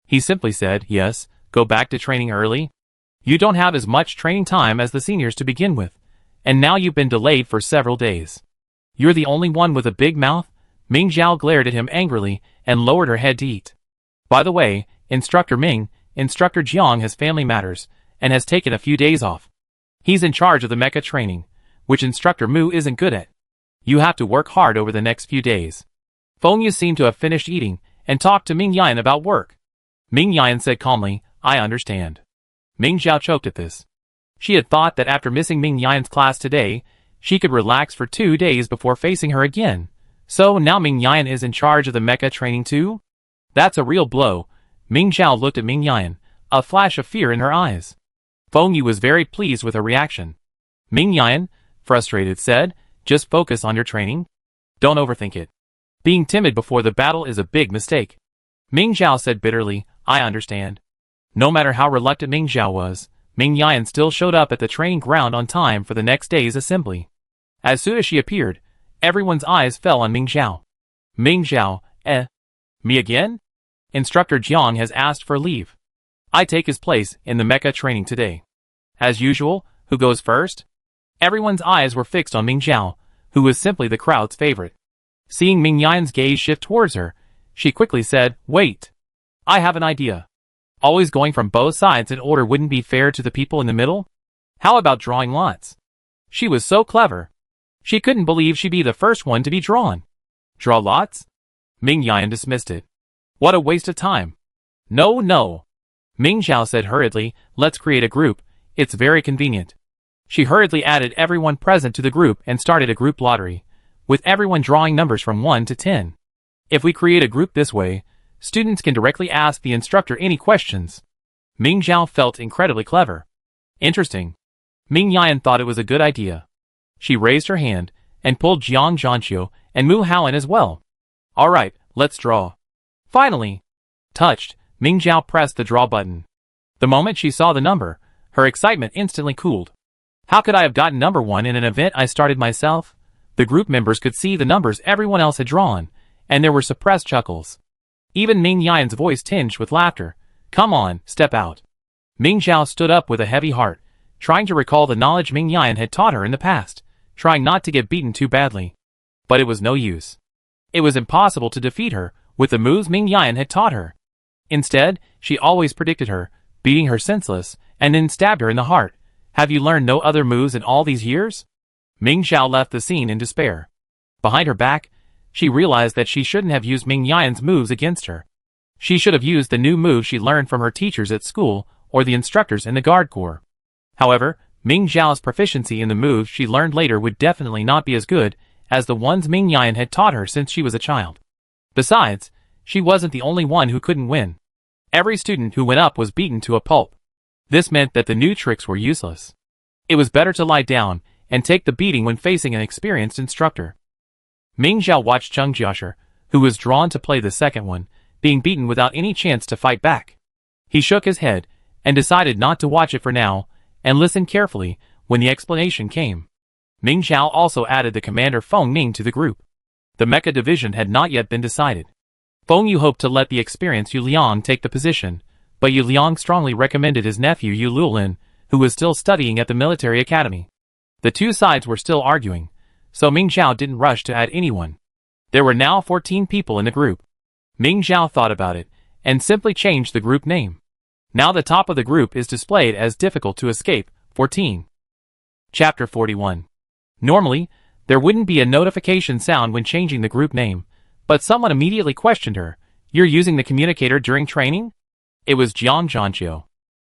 He simply said, "Yes, go back to training early. You don't have as much training time as the seniors to begin with, and now you've been delayed for several days. You're the only one with a big mouth?" Ming Zhao glared at him angrily and lowered her head to eat. By the way, Instructor Ming, Instructor Jiang has family matters, and has taken a few days off. He's in charge of the mecha training, which Instructor Mu isn't good at. You have to work hard over the next few days. Feng Yu seemed to have finished eating, and talked to Ming Yan about work. Ming Yan said calmly, I understand. Ming Zhao choked at this. She had thought that after missing Ming Yan's class today, she could relax for 2 days before facing her again. So now Ming Yan is in charge of the mecha training too? That's a real blow. Ming Zhao looked at Ming Yan, a flash of fear in her eyes. Feng Yu was very pleased with her reaction. Ming Yan, frustrated, said, just focus on your training. Don't overthink it. Being timid before the battle is a big mistake. Ming Zhao said bitterly, I understand. No matter how reluctant Ming Zhao was, Ming Yan still showed up at the training ground on time for the next day's assembly. As soon as she appeared, everyone's eyes fell on Ming Zhao. Ming Zhao, me again? Instructor Jiang has asked for leave. I take his place in the mecha training today. As usual, who goes first? Everyone's eyes were fixed on Ming Zhao, who was simply the crowd's favorite. Seeing Ming Yan's gaze shift towards her, she quickly said, wait. I have an idea. Always going from both sides in order wouldn't be fair to the people in the middle? How about drawing lots? She was so clever. She couldn't believe she'd be the first one to be drawn. Draw lots? Ming Yan dismissed it. What a waste of time. No. Ming Zhao said hurriedly, let's create a group. It's very convenient. She hurriedly added everyone present to the group and started a group lottery, with everyone drawing numbers from 1 to 10. If we create a group this way, students can directly ask the instructor any questions. Ming Zhao felt incredibly clever. Interesting. Ming Yan thought it was a good idea. She raised her hand and pulled Jiang Zhanqiu and Mu Haoan as well. Alright, let's draw. Finally. Touched, Ming Zhao pressed the draw button. The moment she saw the number, her excitement instantly cooled. How could I have gotten number 1 in an event I started myself? The group members could see the numbers everyone else had drawn, and there were suppressed chuckles. Even Ming Yan's voice tinged with laughter. Come on, step out. Ming Zhao stood up with a heavy heart, trying to recall the knowledge Ming Yan had taught her in the past, trying not to get beaten too badly. But it was no use. It was impossible to defeat her with the moves Ming Yan had taught her. Instead, she always predicted her, beating her senseless, and then stabbed her in the heart. Have you learned no other moves in all these years? Ming Zhao left the scene in despair. Behind her back, she realized that she shouldn't have used Ming Yan's moves against her. She should have used the new moves she learned from her teachers at school or the instructors in the Guard Corps. However, Ming Zhao's proficiency in the moves she learned later would definitely not be as good as the ones Ming Yan had taught her since she was a child. Besides, she wasn't the only one who couldn't win. Every student who went up was beaten to a pulp. This meant that the new tricks were useless. It was better to lie down and take the beating when facing an experienced instructor. Ming Zhao watched Cheng Jiashi, who was drawn to play the second one, being beaten without any chance to fight back. He shook his head and decided not to watch it for now and listened carefully when the explanation came. Ming Zhao also added the commander Feng Ning to the group. The mecha division had not yet been decided. Feng Yu hoped to let the experienced Yu Liang take the position, but Yu Liang strongly recommended his nephew Yu Luolin, who was still studying at the military academy. The two sides were still arguing, so Ming Zhao didn't rush to add anyone. There were now 14 people in the group. Ming Zhao thought about it, and simply changed the group name. Now the top of the group is displayed as difficult to escape, 14. Chapter 41. Normally, there wouldn't be a notification sound when changing the group name, but someone immediately questioned her, "You're using the communicator during training?" It was Jiang Zhanqiu.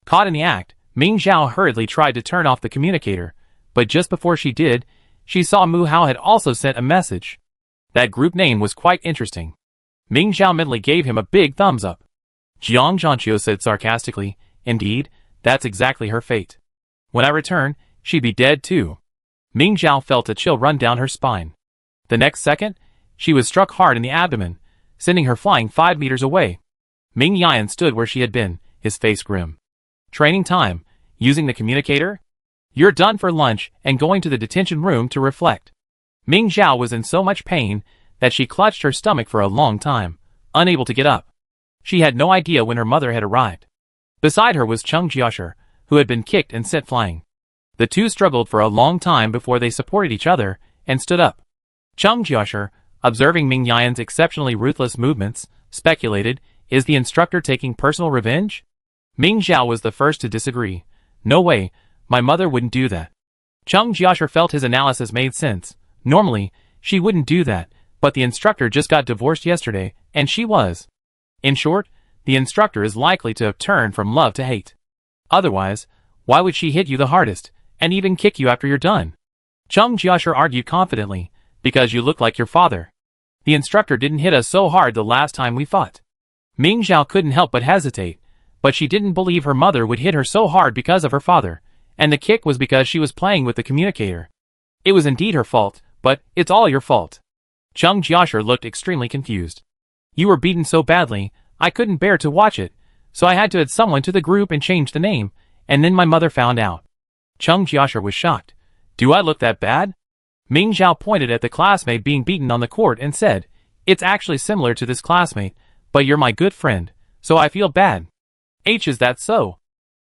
Caught in the act, Ming Zhao hurriedly tried to turn off the communicator, but just before she did, she saw Mu Hao had also sent a message. That group name was quite interesting. Ming Zhao mentally gave him a big thumbs up. Jiang Zhanqiu said sarcastically, "Indeed, that's exactly her fate. When I return, she'd be dead too." Ming Zhao felt a chill run down her spine. The next second, she was struck hard in the abdomen, sending her flying 5 meters away. Ming Yan stood where she had been, his face grim. Training time, using the communicator? You're done for lunch and going to the detention room to reflect. Ming Zhao was in so much pain that she clutched her stomach for a long time, unable to get up. She had no idea when her mother had arrived. Beside her was Cheng Jiashi, who had been kicked and sent flying. The two struggled for a long time before they supported each other and stood up. Cheng Jiashi, observing Ming Yan's exceptionally ruthless movements, speculated, Is the instructor taking personal revenge? Ming Zhao was the first to disagree. No way, my mother wouldn't do that. Chung Jiasher felt his analysis made sense. Normally, she wouldn't do that, but the instructor just got divorced yesterday, and she was. In short, the instructor is likely to have turned from love to hate. Otherwise, why would she hit you the hardest, and even kick you after you're done? Chung Jiasher argued confidently, because you look like your father. The instructor didn't hit us so hard the last time we fought. Ming Zhao couldn't help but hesitate, but she didn't believe her mother would hit her so hard because of her father, and the kick was because she was playing with the communicator. It was indeed her fault, but it's all your fault. Chung Jiasher looked extremely confused. You were beaten so badly, I couldn't bear to watch it, so I had to add someone to the group and change the name, and then my mother found out. Chung Jiasher was shocked. Do I look that bad? Ming Zhao pointed at the classmate being beaten on the court and said, It's actually similar to this classmate, but you're my good friend, so I feel bad. Is that so?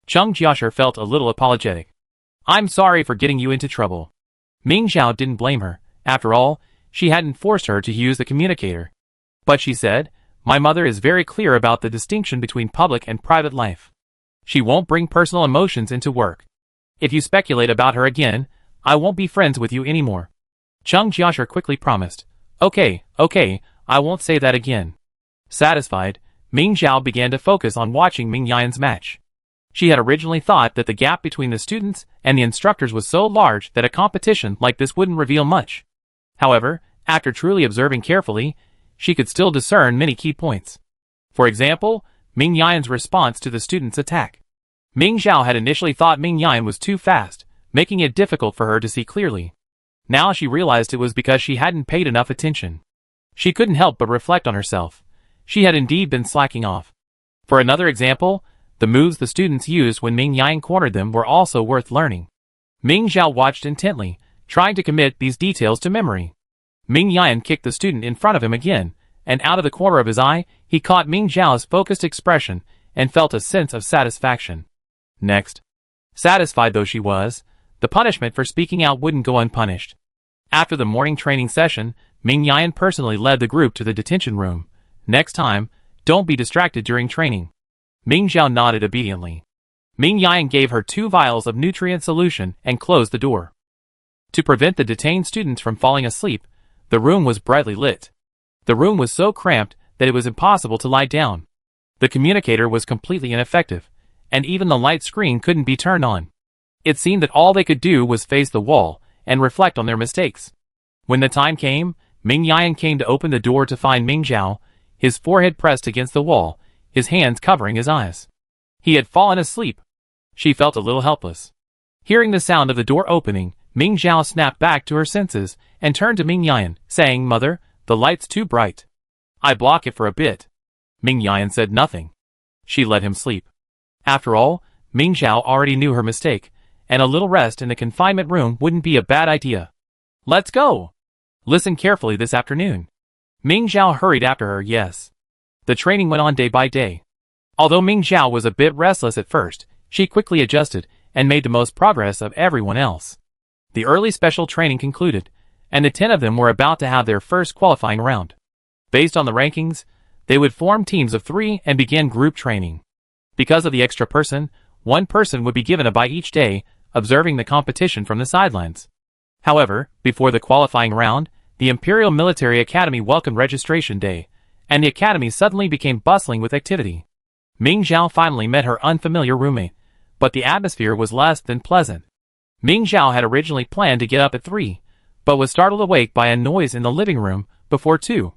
Chung Jiasher felt a little apologetic. I'm sorry for getting you into trouble. Ming Zhao didn't blame her. After all, she hadn't forced her to use the communicator. But she said, My mother is very clear about the distinction between public and private life. She won't bring personal emotions into work. If you speculate about her again, I won't be friends with you anymore. Chung Jiasher quickly promised. Okay, I won't say that again. Satisfied, Ming Zhao began to focus on watching Ming Yan's match. She had originally thought that the gap between the students and the instructors was so large that a competition like this wouldn't reveal much. However, after truly observing carefully, she could still discern many key points. For example, Ming Yan's response to the student's attack. Ming Zhao had initially thought Ming Yan was too fast, making it difficult for her to see clearly. Now she realized it was because she hadn't paid enough attention. She couldn't help but reflect on herself. She had indeed been slacking off. For another example, the moves the students used when Ming Yan cornered them were also worth learning. Ming Zhao watched intently, trying to commit these details to memory. Ming Yan kicked the student in front of him again, and out of the corner of his eye, he caught Ming Zhao's focused expression and felt a sense of satisfaction. Next. Satisfied though she was, the punishment for speaking out wouldn't go unpunished. After the morning training session, Ming Yan personally led the group to the detention room. Next time, don't be distracted during training. Ming Zhao nodded obediently. Ming Yan gave her 2 vials of nutrient solution and closed the door. To prevent the detained students from falling asleep, the room was brightly lit. The room was so cramped that it was impossible to lie down. The communicator was completely ineffective, and even the light screen couldn't be turned on. It seemed that all they could do was face the wall and reflect on their mistakes. When the time came, Ming Yan came to open the door to find Ming Zhao, his forehead pressed against the wall, his hands covering his eyes. He had fallen asleep. She felt a little helpless. Hearing the sound of the door opening, Ming Zhao snapped back to her senses and turned to Ming Yan, saying, Mother, the light's too bright. I block it for a bit. Ming Yan said nothing. She let him sleep. After all, Ming Zhao already knew her mistake, and a little rest in the confinement room wouldn't be a bad idea. Let's go. Listen carefully this afternoon. Ming Zhao hurried after her, yes. The training went on day by day. Although Ming Zhao was a bit restless at first, she quickly adjusted and made the most progress of everyone else. The early special training concluded, and the 10 of them were about to have their first qualifying round. Based on the rankings, they would form teams of 3 and begin group training. Because of the extra person, 1 person would be given a bye each day, observing the competition from the sidelines. However, before the qualifying round, the Imperial Military Academy welcomed registration day, and the academy suddenly became bustling with activity. Ming Zhao finally met her unfamiliar roommate, but the atmosphere was less than pleasant. Ming Zhao had originally planned to get up at 3, but was startled awake by a noise in the living room before 2.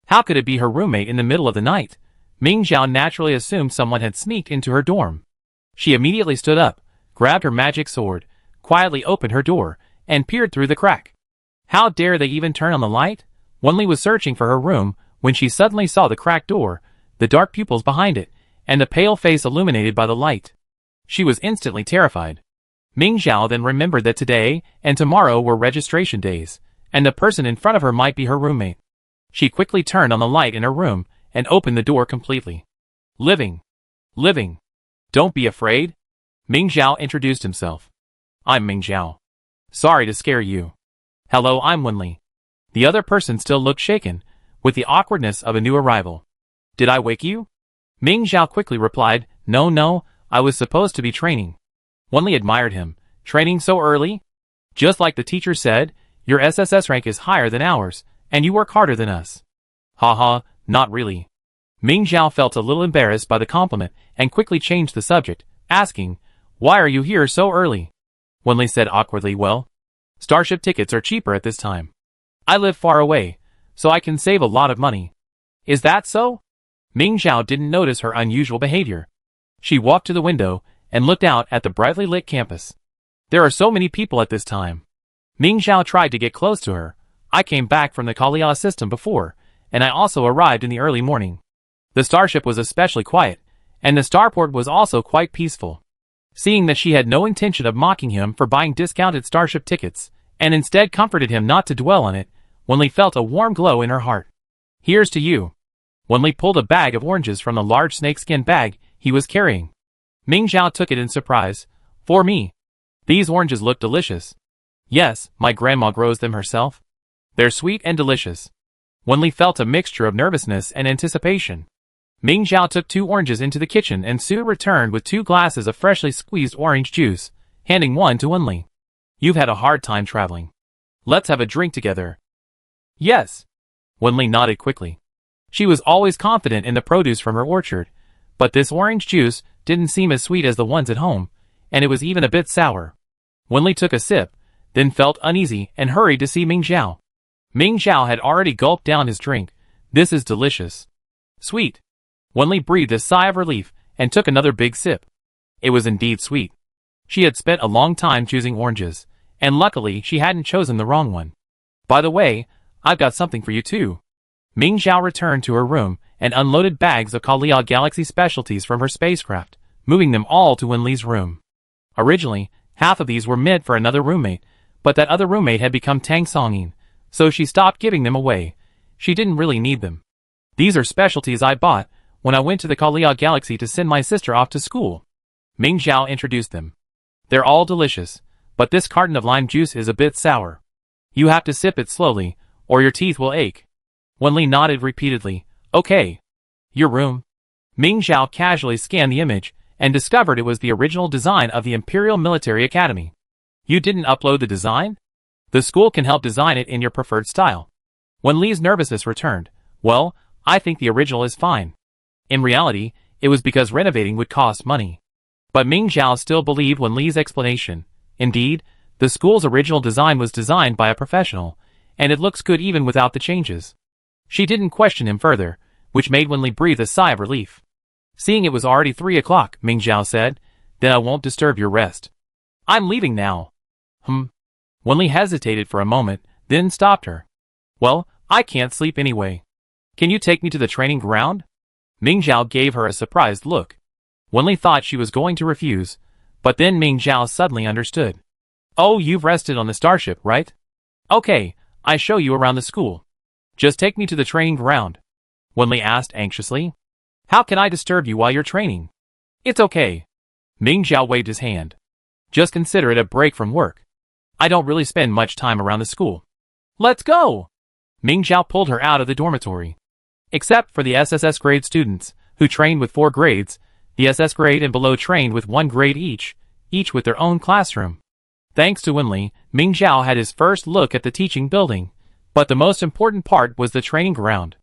How could it be her roommate in the middle of the night? Ming Zhao naturally assumed someone had sneaked into her dorm. She immediately stood up, grabbed her magic sword, quietly opened her door, and peered through the crack. How dare they even turn on the light? Wenli was searching for her room when she suddenly saw the cracked door, the dark pupils behind it, and the pale face illuminated by the light. She was instantly terrified. Ming Zhao then remembered that today and tomorrow were registration days, and the person in front of her might be her roommate. She quickly turned on the light in her room and opened the door completely. Living. Don't be afraid. Ming Zhao introduced himself. I'm Ming Zhao. Sorry to scare you. Hello, I'm Wenli. The other person still looked shaken, with the awkwardness of a new arrival. Did I wake you? Ming Zhao quickly replied, no, I was supposed to be training. Wenli admired him. Training so early? Just like the teacher said, your SSS rank is higher than ours, and you work harder than us. Haha, not really. Ming Zhao felt a little embarrassed by the compliment and quickly changed the subject, asking, why are you here so early? Wenli said awkwardly, well, starship tickets are cheaper at this time. I live far away, so I can save a lot of money. Is that so? Ming Zhao didn't notice her unusual behavior. She walked to the window and looked out at the brightly lit campus. There are so many people at this time. Ming Zhao tried to get close to her. I came back from the Kalia system before, and I also arrived in the early morning. The starship was especially quiet, and the starport was also quite peaceful. Seeing that she had no intention of mocking him for buying discounted starship tickets, and instead comforted him not to dwell on it, Wenli felt a warm glow in her heart. Here's to you. Wenli pulled a bag of oranges from the large snakeskin bag he was carrying. Ming Zhao took it in surprise. For me. These oranges look delicious. Yes, my grandma grows them herself. They're sweet and delicious. Wenli felt a mixture of nervousness and anticipation. Ming Zhao took 2 oranges into the kitchen and soon returned with 2 glasses of freshly squeezed orange juice, handing one to Wenli. You've had a hard time traveling. Let's have a drink together. Yes. Wenli nodded quickly. She was always confident in the produce from her orchard, but this orange juice didn't seem as sweet as the ones at home, and it was even a bit sour. Wenli took a sip, then felt uneasy and hurried to see Ming Zhao. Ming Zhao had already gulped down his drink. This is delicious. Sweet. Wenli breathed a sigh of relief and took another big sip. It was indeed sweet. She had spent a long time choosing oranges, and luckily she hadn't chosen the wrong one. By the way, I've got something for you too. Ming Zhao returned to her room and unloaded bags of Kalia Galaxy specialties from her spacecraft, moving them all to Wenli's room. Originally, half of these were meant for another roommate, but that other roommate had become Tang Songyin, so she stopped giving them away. She didn't really need them. These are specialties I bought when I went to the Kalia Galaxy to send my sister off to school. Ming Zhao introduced them. They're all delicious, but this carton of lime juice is a bit sour. You have to sip it slowly, or your teeth will ache. Wenli nodded repeatedly. Okay. Your room? Ming Zhao casually scanned the image and discovered it was the original design of the Imperial Military Academy. You didn't upload the design? The school can help design it in your preferred style. Wenli's nervousness returned. Well, I think the original is fine. In reality, it was because renovating would cost money. But Ming Zhao still believed Wenli's explanation. Indeed, the school's original design was designed by a professional, and it looks good even without the changes. She didn't question him further, which made Wenli breathe a sigh of relief. Seeing it was already 3 o'clock, Ming Zhao said, then I won't disturb your rest. I'm leaving now. Wenli hesitated for a moment, then stopped her. Well, I can't sleep anyway. Can you take me to the training ground? Ming Zhao gave her a surprised look. Wenli thought she was going to refuse, but then Ming Zhao suddenly understood. Oh, you've rested on the starship, right? Okay, I show you around the school. Just take me to the training ground. Wenli asked anxiously. How can I disturb you while you're training? It's okay. Ming Zhao waved his hand. Just consider it a break from work. I don't really spend much time around the school. Let's go! Ming Zhao pulled her out of the dormitory. Except for the SSS grade students, who trained with 4 grades, the SS grade and below trained with 1 grade each with their own classroom. Thanks to Wenli, Ming Zhao had his first look at the teaching building, but the most important part was the training ground.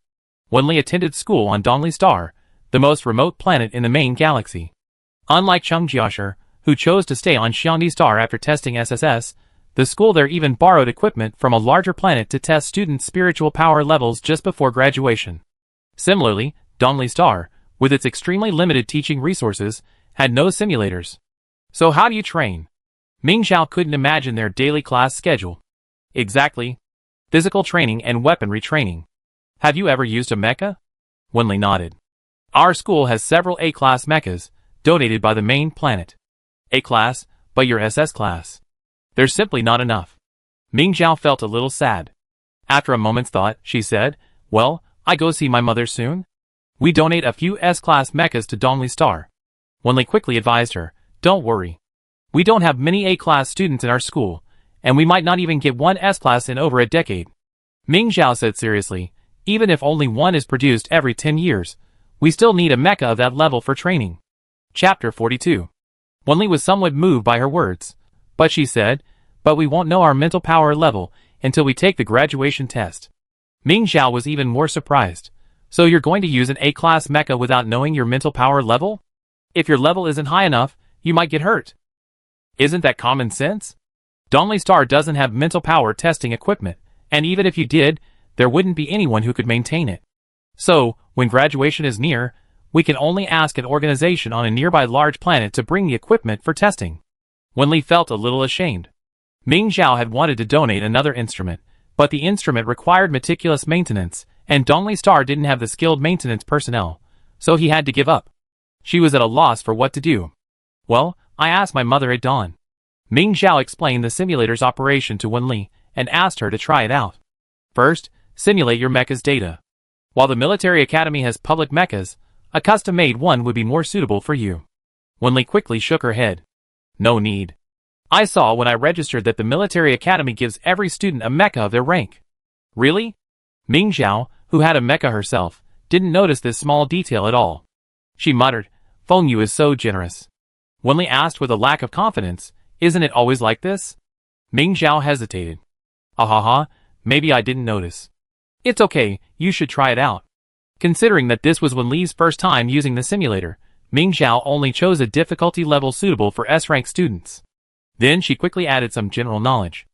Wenli attended school on Dongli Star, the most remote planet in the main galaxy. Unlike Cheng Jiashi, who chose to stay on Xiangdi Star after testing SSS, the school there even borrowed equipment from a larger planet to test students' spiritual power levels just before graduation. Similarly, Dongli Star, with its extremely limited teaching resources, had no simulators. So how do you train? Ming Zhao couldn't imagine their daily class schedule. Exactly. Physical training and weaponry training. Have you ever used a mecha? Wenli nodded. Our school has several A-class mechas, donated by the main planet. A-class, but your SS class. There's simply not enough. Ming Zhao felt a little sad. After a moment's thought, she said, well, I go see my mother soon. We donate a few S-class mechas to Dongli Star. Wenli quickly advised her, don't worry. We don't have many A-class students in our school, and we might not even get one S-class in over a decade. Ming Zhao said seriously, even if only one is produced every 10 years, We still need a mecha of that level for training. Chapter 42. Wenli was somewhat moved by her words, but she said, but we won't know our mental power level until we take the graduation test. Ming Xiao was even more surprised. So you're going to use an A-class mecha without knowing your mental power level? If your level isn't high enough, you might get hurt. Isn't that common sense? Donley Star doesn't have mental power testing equipment, and even if you did, there wouldn't be anyone who could maintain it. So, when graduation is near, we can only ask an organization on a nearby large planet to bring the equipment for testing. Wenli felt a little ashamed. Ming Xiao had wanted to donate another instrument, but the instrument required meticulous maintenance, and Donley Star didn't have the skilled maintenance personnel, so he had to give up. She was at a loss for what to do. Well, I asked my mother at dawn. Ming Xiao explained the simulator's operation to Wenli and asked her to try it out. First, simulate your mecha's data. While the military academy has public mechas, a custom-made one would be more suitable for you. Wenli quickly shook her head. No need. I saw when I registered that the military academy gives every student a mecha of their rank. Really? Ming Xiao, who had a mecha herself, didn't notice this small detail at all. She muttered, Feng Yu is so generous. Wenli asked with a lack of confidence, isn't it always like this? Ming Xiao hesitated. Ahaha, maybe I didn't notice. It's okay, you should try it out. Considering that this was Wenli's first time using the simulator, Ming Xiao only chose a difficulty level suitable for S-rank students. Then she quickly added some general knowledge.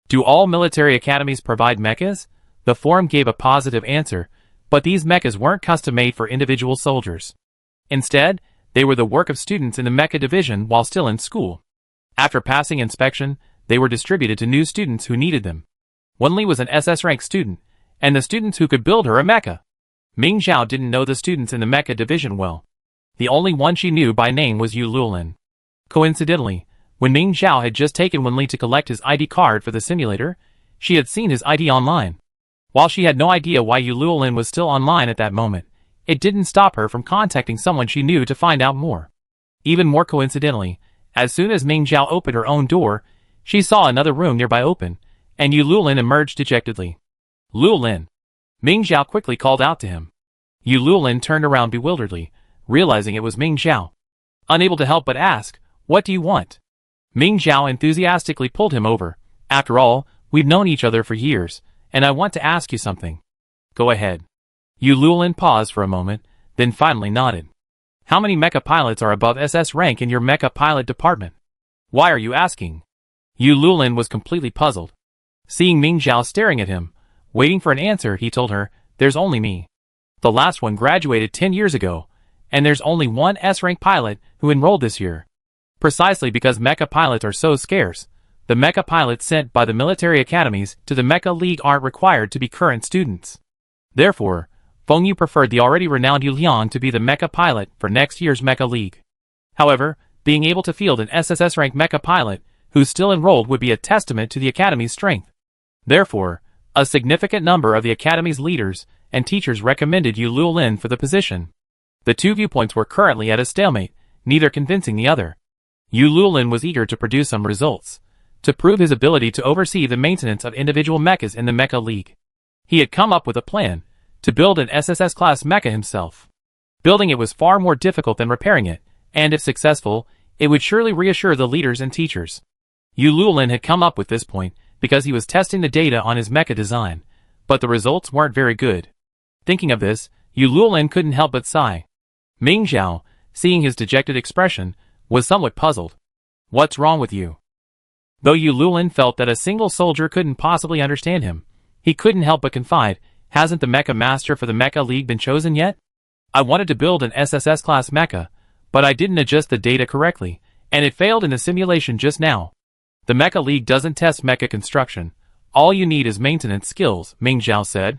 Do all military academies provide mechas? The forum gave a positive answer, but these mechas weren't custom-made for individual soldiers. Instead, they were the work of students in the mecha division while still in school. After passing inspection, they were distributed to new students who needed them. Wenli was an SS-rank student, and the students who could build her a mecha. Ming Xiao didn't know the students in the mecha division well. The only one she knew by name was Yu Luolin. Coincidentally, when Ming Xiao had just taken Wenli to collect his ID card for the simulator, she had seen his ID online. While she had no idea why Yu Luolin was still online at that moment, it didn't stop her from contacting someone she knew to find out more. Even more coincidentally, as soon as Ming Xiao opened her own door, she saw another room nearby open, and Yu Luolin emerged dejectedly. Luolin! Ming Xiao quickly called out to him. Yu Luolin turned around bewilderedly, realizing it was Ming Xiao. Unable to help but ask, what do you want? Ming Xiao enthusiastically pulled him over. After all, we've known each other for years, and I want to ask you something. Go ahead. Yu Luolin paused for a moment, then finally nodded. How many mecha pilots are above SS rank in your mecha pilot department? Why are you asking? Yu Luolin was completely puzzled. Seeing Ming Xiao staring at him, waiting for an answer, he told her, there's only me. The last one graduated 10 years ago, and there's only one S-rank pilot who enrolled this year. Precisely because mecha pilots are so scarce, the mecha pilots sent by the military academies to the Mecha League aren't required to be current students. Therefore, Feng Yu preferred the already renowned Yu Liang to be the mecha pilot for next year's Mecha League. However, being able to field an SSS rank mecha pilot who's still enrolled would be a testament to the academy's strength. Therefore, a significant number of the academy's leaders and teachers recommended Yu Luolin for the position. The two viewpoints were currently at a stalemate, neither convincing the other. Yu Luolin was eager to produce some results, to prove his ability to oversee the maintenance of individual mechas in the Mecha League. He had come up with a plan to build an SSS-class mecha himself. Building it was far more difficult than repairing it, and if successful, it would surely reassure the leaders and teachers. Yu Luolin had come up with this point because he was testing the data on his mecha design, but the results weren't very good. Thinking of this, Yu Luolin couldn't help but sigh. Ming Xiao, seeing his dejected expression, was somewhat puzzled. What's wrong with you? Though Yu Luolin felt that a single soldier couldn't possibly understand him, he couldn't help but confide, hasn't the mecha master for the Mecha League been chosen yet? I wanted to build an SSS-class mecha, but I didn't adjust the data correctly, and it failed in the simulation just now. The Mecha League doesn't test mecha construction. All you need is maintenance skills, Ming Xiao said.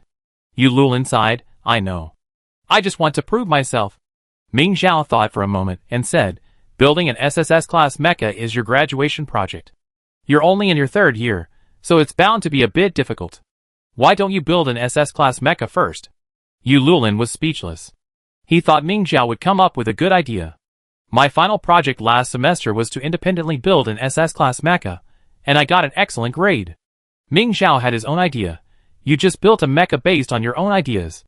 Yu Luolin sighed, I know. I just want to prove myself. Ming Xiao thought for a moment and said, building an SSS-class mecha is your graduation project. You're only in your third year, so it's bound to be a bit difficult. Why don't you build an SS-class mecha first? Yu Luolin was speechless. He thought Ming Xiao would come up with a good idea. My final project last semester was to independently build an SS-class mecha, and I got an excellent grade. Ming Xiao had his own idea. You just built a mecha based on your own ideas.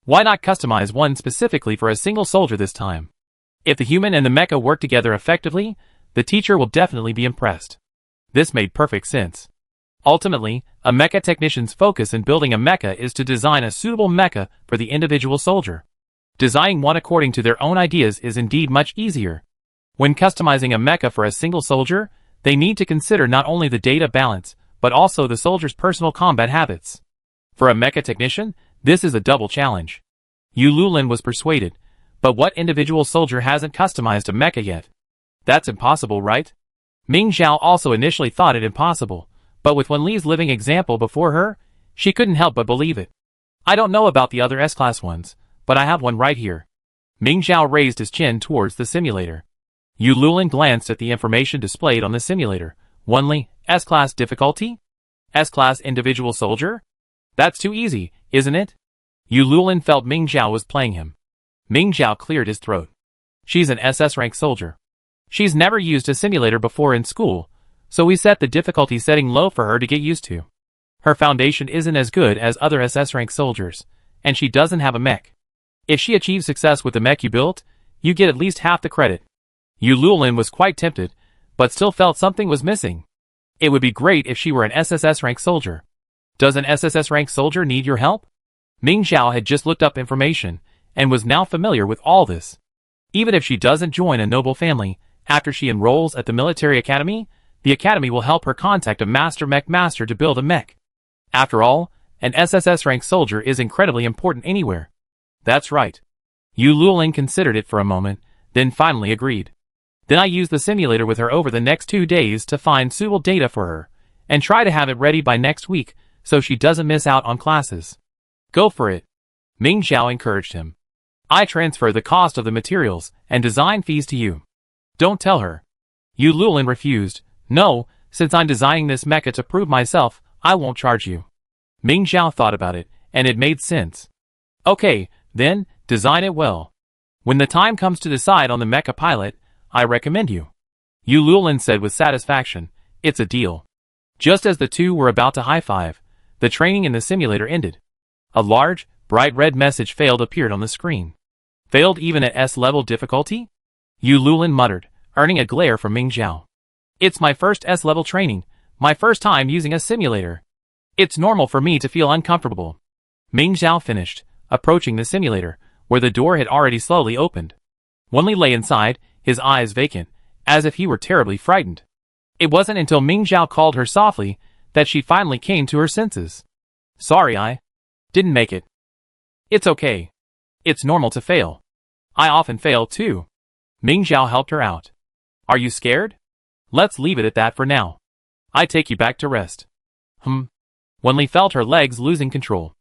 Why not customize one specifically for a single soldier this time? If the human and the mecha work together effectively, the teacher will definitely be impressed. This made perfect sense. Ultimately, a mecha technician's focus in building a mecha is to design a suitable mecha for the individual soldier. Designing one according to their own ideas is indeed much easier. When customizing a mecha for a single soldier, they need to consider not only the data balance, but also the soldier's personal combat habits. For a mecha technician, this is a double challenge. Yu Lulin was persuaded, but what individual soldier hasn't customized a mecha yet? That's impossible, right? Ming Zhao also initially thought it impossible, but with Wenli's living example before her, she couldn't help but believe it. I don't know about the other S-Class ones, but I have one right here. Ming Zhao raised his chin towards the simulator. Yu Lulin glanced at the information displayed on the simulator. Wenli, S-Class difficulty? S-Class individual soldier? That's too easy, isn't it? Yu Lulin felt Ming Zhao was playing him. Ming Zhao cleared his throat. She's an SS rank soldier. She's never used a simulator before in school, so we set the difficulty setting low for her to get used to. Her foundation isn't as good as other SS rank soldiers, and she doesn't have a mech. If she achieves success with the mech you built, you get at least half the credit. Yu Lulin was quite tempted, but still felt something was missing. It would be great if she were an SSS rank soldier. Does an SSS rank soldier need your help? Ming Zhao had just looked up information, and was now familiar with all this. Even if she doesn't join a noble family, after she enrolls at the military academy, the academy will help her contact a master mech master to build a mech. After all, an SSS rank soldier is incredibly important anywhere. That's right. Yu Lulin considered it for a moment, then finally agreed. Then I used the simulator with her over the next 2 days to find suitable data for her, and try to have it ready by next week so she doesn't miss out on classes. Go for it. Ming Zhao encouraged him. I transfer the cost of the materials and design fees to you. Don't tell her. Yu Lulin refused. No, since I'm designing this mecha to prove myself, I won't charge you. Ming Zhao thought about it, and it made sense. Okay, then, design it well. When the time comes to decide on the mecha pilot, I recommend you. Yu Lulin said with satisfaction. It's a deal. Just as the two were about to high-five, the training in the simulator ended. A large, bright red message failed appeared on the screen. Failed even at S-level difficulty? Yu Lulin muttered, earning a glare from Ming Zhao. It's my first S-level training, my first time using a simulator. It's normal for me to feel uncomfortable. Ming Zhao finished, approaching the simulator, where the door had already slowly opened. Wenli lay inside, his eyes vacant, as if he were terribly frightened. It wasn't until Ming Zhao called her softly that she finally came to her senses. Sorry, I didn't make it. It's okay. It's normal to fail. I often fail too. Ming Zhao helped her out. Are you scared? Let's leave it at that for now. I take you back to rest. Wenli felt her legs losing control.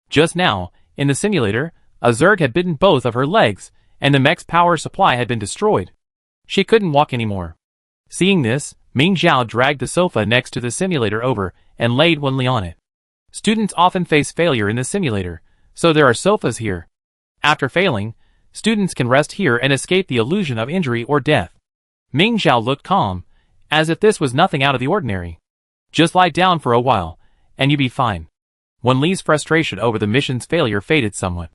Just now, in the simulator, a Zerg had bitten both of her legs, and the mech's power supply had been destroyed. She couldn't walk anymore. Seeing this, Ming Zhao dragged the sofa next to the simulator over and laid Wenli on it. Students often face failure in the simulator, so there are sofas here. After failing, students can rest here and escape the illusion of injury or death. Ming Zhao looked calm, as if this was nothing out of the ordinary. Just lie down for a while, and you'll be fine. Wenli's frustration over the mission's failure faded somewhat.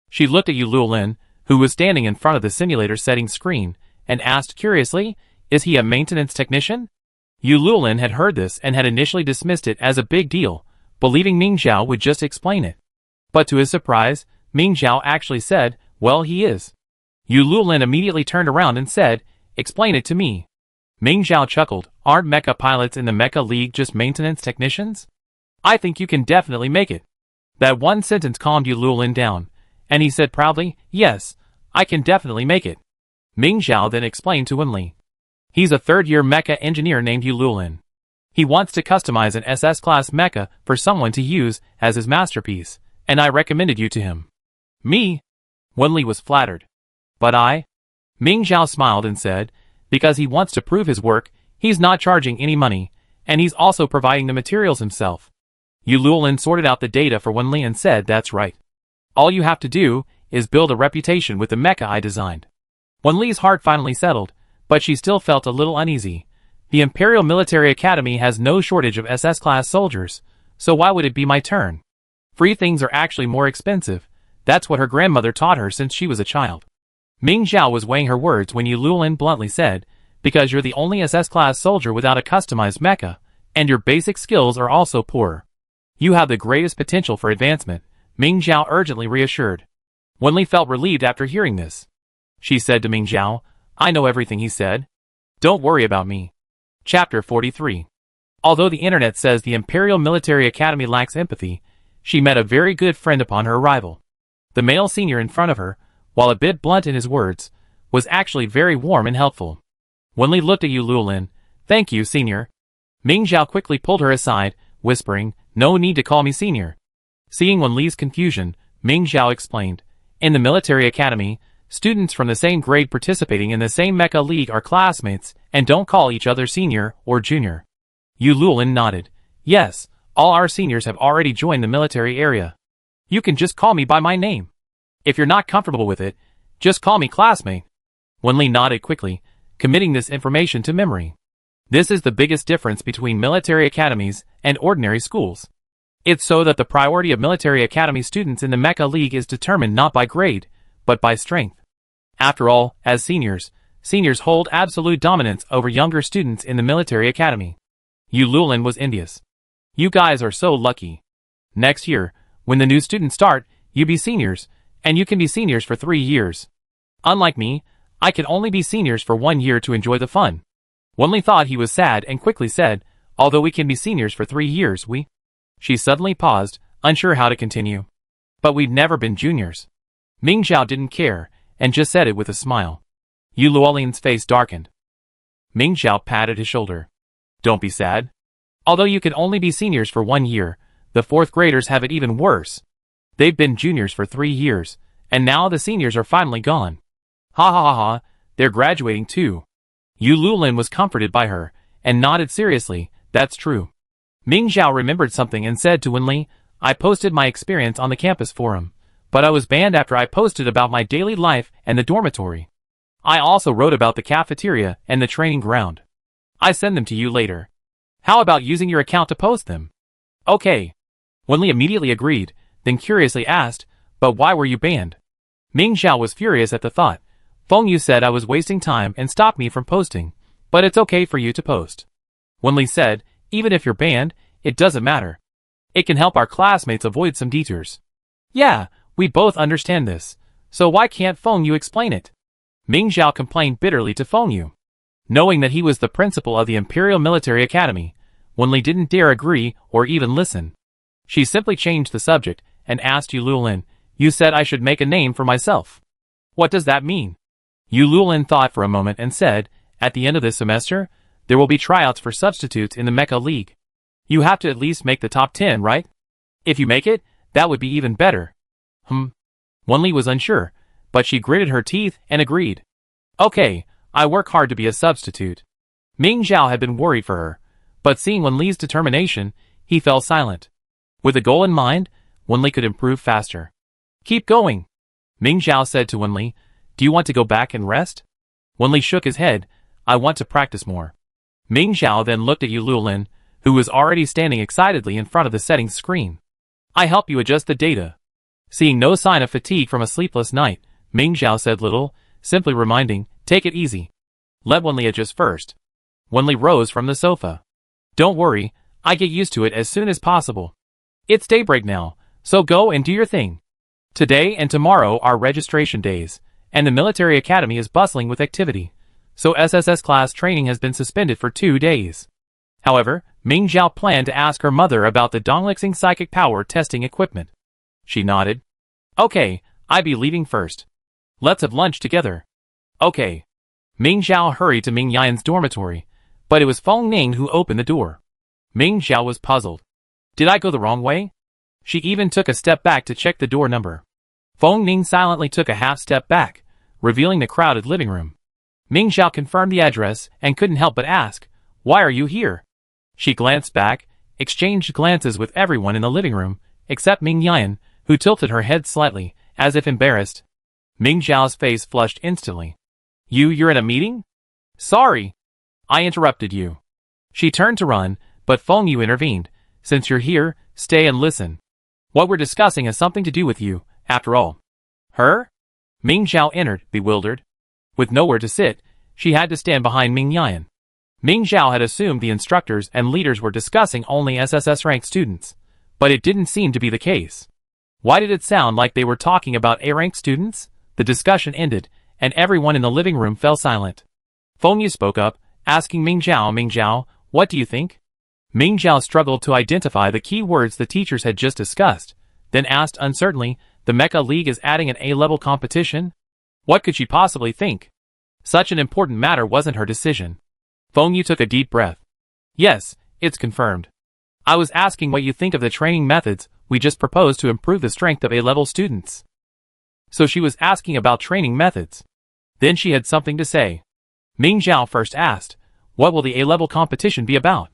She looked at Yu Lulin, who was standing in front of the simulator settings screen, and asked curiously, is he a maintenance technician? Yu Lulin had heard this and had initially dismissed it as a big deal, believing Ming Zhao would just explain it. But to his surprise, Ming Zhao actually said, well, he is. Yu Lulin immediately turned around and said, explain it to me. Ming Zhao chuckled, aren't mecha pilots in the Mecha League just maintenance technicians? I think you can definitely make it. That one sentence calmed Yu Lulin down, and he said proudly, yes, I can definitely make it. Ming Zhao then explained to Wenli. He's a third-year mecha engineer named Yu Lulin. He wants to customize an SS-class mecha for someone to use as his masterpiece, and I recommended you to him. Me? Wenli was flattered. But I? Ming Zhao smiled and said, because he wants to prove his work, he's not charging any money, and he's also providing the materials himself. Yu Lulin sorted out the data for Wenli and said that's right. All you have to do is build a reputation with the mecha I designed. Wenli's heart finally settled, but she still felt a little uneasy. The Imperial Military Academy has no shortage of SS-class soldiers, so why would it be my turn? Free things are actually more expensive. That's what her grandmother taught her since she was a child. Ming Zhao was weighing her words when Yu Lulin bluntly said, because you're the only SS-class soldier without a customized mecha, and your basic skills are also poor. You have the greatest potential for advancement, Ming Zhao urgently reassured. Wenli felt relieved after hearing this. She said to Ming Zhao, I know everything he said. Don't worry about me. Chapter 43. Although the internet says the Imperial Military Academy lacks empathy, she met a very good friend upon her arrival. The male senior in front of her, while a bit blunt in his words, was actually very warm and helpful. Wenli looked at Yu Lulin. Thank you, senior. Ming Zhao quickly pulled her aside, whispering, no need to call me senior. Seeing Wenli's confusion, Ming Zhao explained, in the military academy, students from the same grade participating in the same mecha league are classmates and don't call each other senior or junior. Yu Lulin nodded. Yes, all our seniors have already joined the military area. You can just call me by my name. If you're not comfortable with it, just call me classmate. Wenli nodded quickly, committing this information to memory. This is the biggest difference between military academies and ordinary schools. It's so that the priority of military academy students in the Mecha League is determined not by grade, but by strength. After all, as seniors hold absolute dominance over younger students in the military academy. Yu Lulin was envious. You guys are so lucky. Next year, when the new students start, you be seniors, and you can be seniors for 3 years. Unlike me, I can only be seniors for 1 year to enjoy the fun. Wenli thought he was sad and quickly said, although we can be seniors for 3 years, She suddenly paused, unsure how to continue. But we've never been juniors. Ming Zhao didn't care, and just said it with a smile. Yu Luolin's face darkened. Ming Zhao patted his shoulder. Don't be sad. Although you can only be seniors for 1 year, the 4th graders have it even worse. They've been juniors for 3 years, and now the seniors are finally gone. Ha ha ha ha, they're graduating too. Yu Lulin was comforted by her, and nodded seriously, that's true. Ming Zhao remembered something and said to Wenli, I posted my experience on the campus forum, but I was banned after I posted about my daily life and the dormitory. I also wrote about the cafeteria and the training ground. I send them to you later. How about using your account to post them? Okay. Wenli immediately agreed, then curiously asked, but why were you banned? Ming Zhao was furious at the thought. Feng Yu said I was wasting time and stopped me from posting, but it's okay for you to post. Wenli said, even if you're banned, it doesn't matter. It can help our classmates avoid some detours. Yeah, we both understand this, so why can't Feng Yu explain it? Ming Zhao complained bitterly to Feng Yu. Knowing that he was the principal of the Imperial Military Academy, Wenli didn't dare agree or even listen. She simply changed the subject and asked Yu Lulin, you said I should make a name for myself. What does that mean? Yu Lulin thought for a moment and said, at the end of this semester, there will be tryouts for substitutes in the Mecha League. You have to at least make the top 10, right? If you make it, that would be even better. Wenli was unsure, but she gritted her teeth and agreed. Okay, I work hard to be a substitute. Ming Zhao had been worried for her, but seeing Wenli's determination, he fell silent. With a goal in mind, Wenli could improve faster. Keep going. Ming Zhao said to Wenli, do you want to go back and rest? Wenli shook his head, I want to practice more. Ming Zhao then looked at Yu Lulin, who was already standing excitedly in front of the settings screen. I help you adjust the data. Seeing no sign of fatigue from a sleepless night, Ming Zhao said little, simply reminding, take it easy. Let Wenli adjust first. Wenli rose from the sofa. Don't worry, I get used to it as soon as possible. It's daybreak now, so go and do your thing. Today and tomorrow are registration days, and the military academy is bustling with activity, so SSS class training has been suspended for 2 days. However, Ming Zhao planned to ask her mother about the Donglixing psychic power testing equipment. She nodded. Okay, I be leaving first. Let's have lunch together. Okay. Ming Zhao hurried to Ming Yan's dormitory, but it was Feng Ning who opened the door. Ming Zhao was puzzled. Did I go the wrong way? She even took a step back to check the door number. Feng Ning silently took a half step back, revealing the crowded living room. Ming Zhao confirmed the address and couldn't help but ask, why are you here? She glanced back, exchanged glances with everyone in the living room, except Ming Yan, who tilted her head slightly, as if embarrassed. Ming Zhao's face flushed instantly. You're in a meeting? Sorry. I interrupted you. She turned to run, but Feng Yu intervened. Since you're here, stay and listen. What we're discussing has something to do with you, After all, her? Ming Zhao entered, bewildered. With nowhere to sit, she had to stand behind Ming Yan. Ming Zhao had assumed the instructors and leaders were discussing only SSS-ranked students, but it didn't seem to be the case. Why did it sound like they were talking about A-ranked students? The discussion ended, and everyone in the living room fell silent. Feng Yu spoke up, asking Ming Zhao, what do you think? Ming Zhao struggled to identify the key words the teachers had just discussed, then asked uncertainly, the Mecha League is adding an A-level competition? What could she possibly think? Such an important matter wasn't her decision. Feng Yu took a deep breath. Yes, it's confirmed. I was asking what you think of the training methods we just proposed to improve the strength of A-level students. So she was asking about training methods. Then she had something to say. Ming Zhao first asked, what will the A-level competition be about?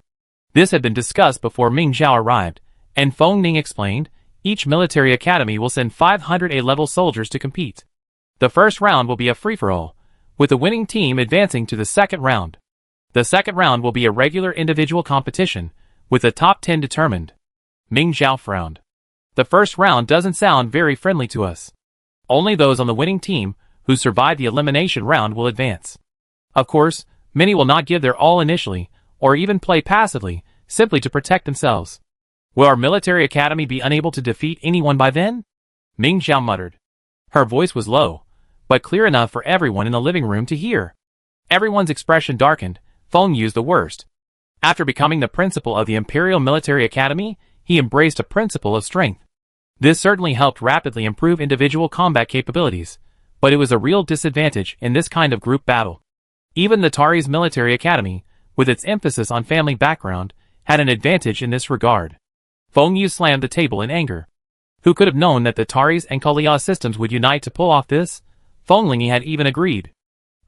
This had been discussed before Ming Zhao arrived, and Feng Ning explained, each military academy will send 500 A-level soldiers to compete. The first round will be a free-for-all, with the winning team advancing to the second round. The second round will be a regular individual competition, with the top 10 determined. Ming Zhao frowned. The first round doesn't sound very friendly to us. Only those on the winning team, who survive the elimination round will advance. Of course, many will not give their all initially, or even play passively, simply to protect themselves. Will our military academy be unable to defeat anyone by then? Ming Zhao muttered. Her voice was low, but clear enough for everyone in the living room to hear. Everyone's expression darkened. Feng Yu's the worst. After becoming the principal of the Imperial Military Academy, he embraced a principle of strength. This certainly helped rapidly improve individual combat capabilities, but it was a real disadvantage in this kind of group battle. Even the Tari's Military Academy, with its emphasis on family background, had an advantage in this regard. Feng Yu slammed the table in anger. Who could have known that the Tari's and Kalia systems would unite to pull off this? Feng Ling had even agreed.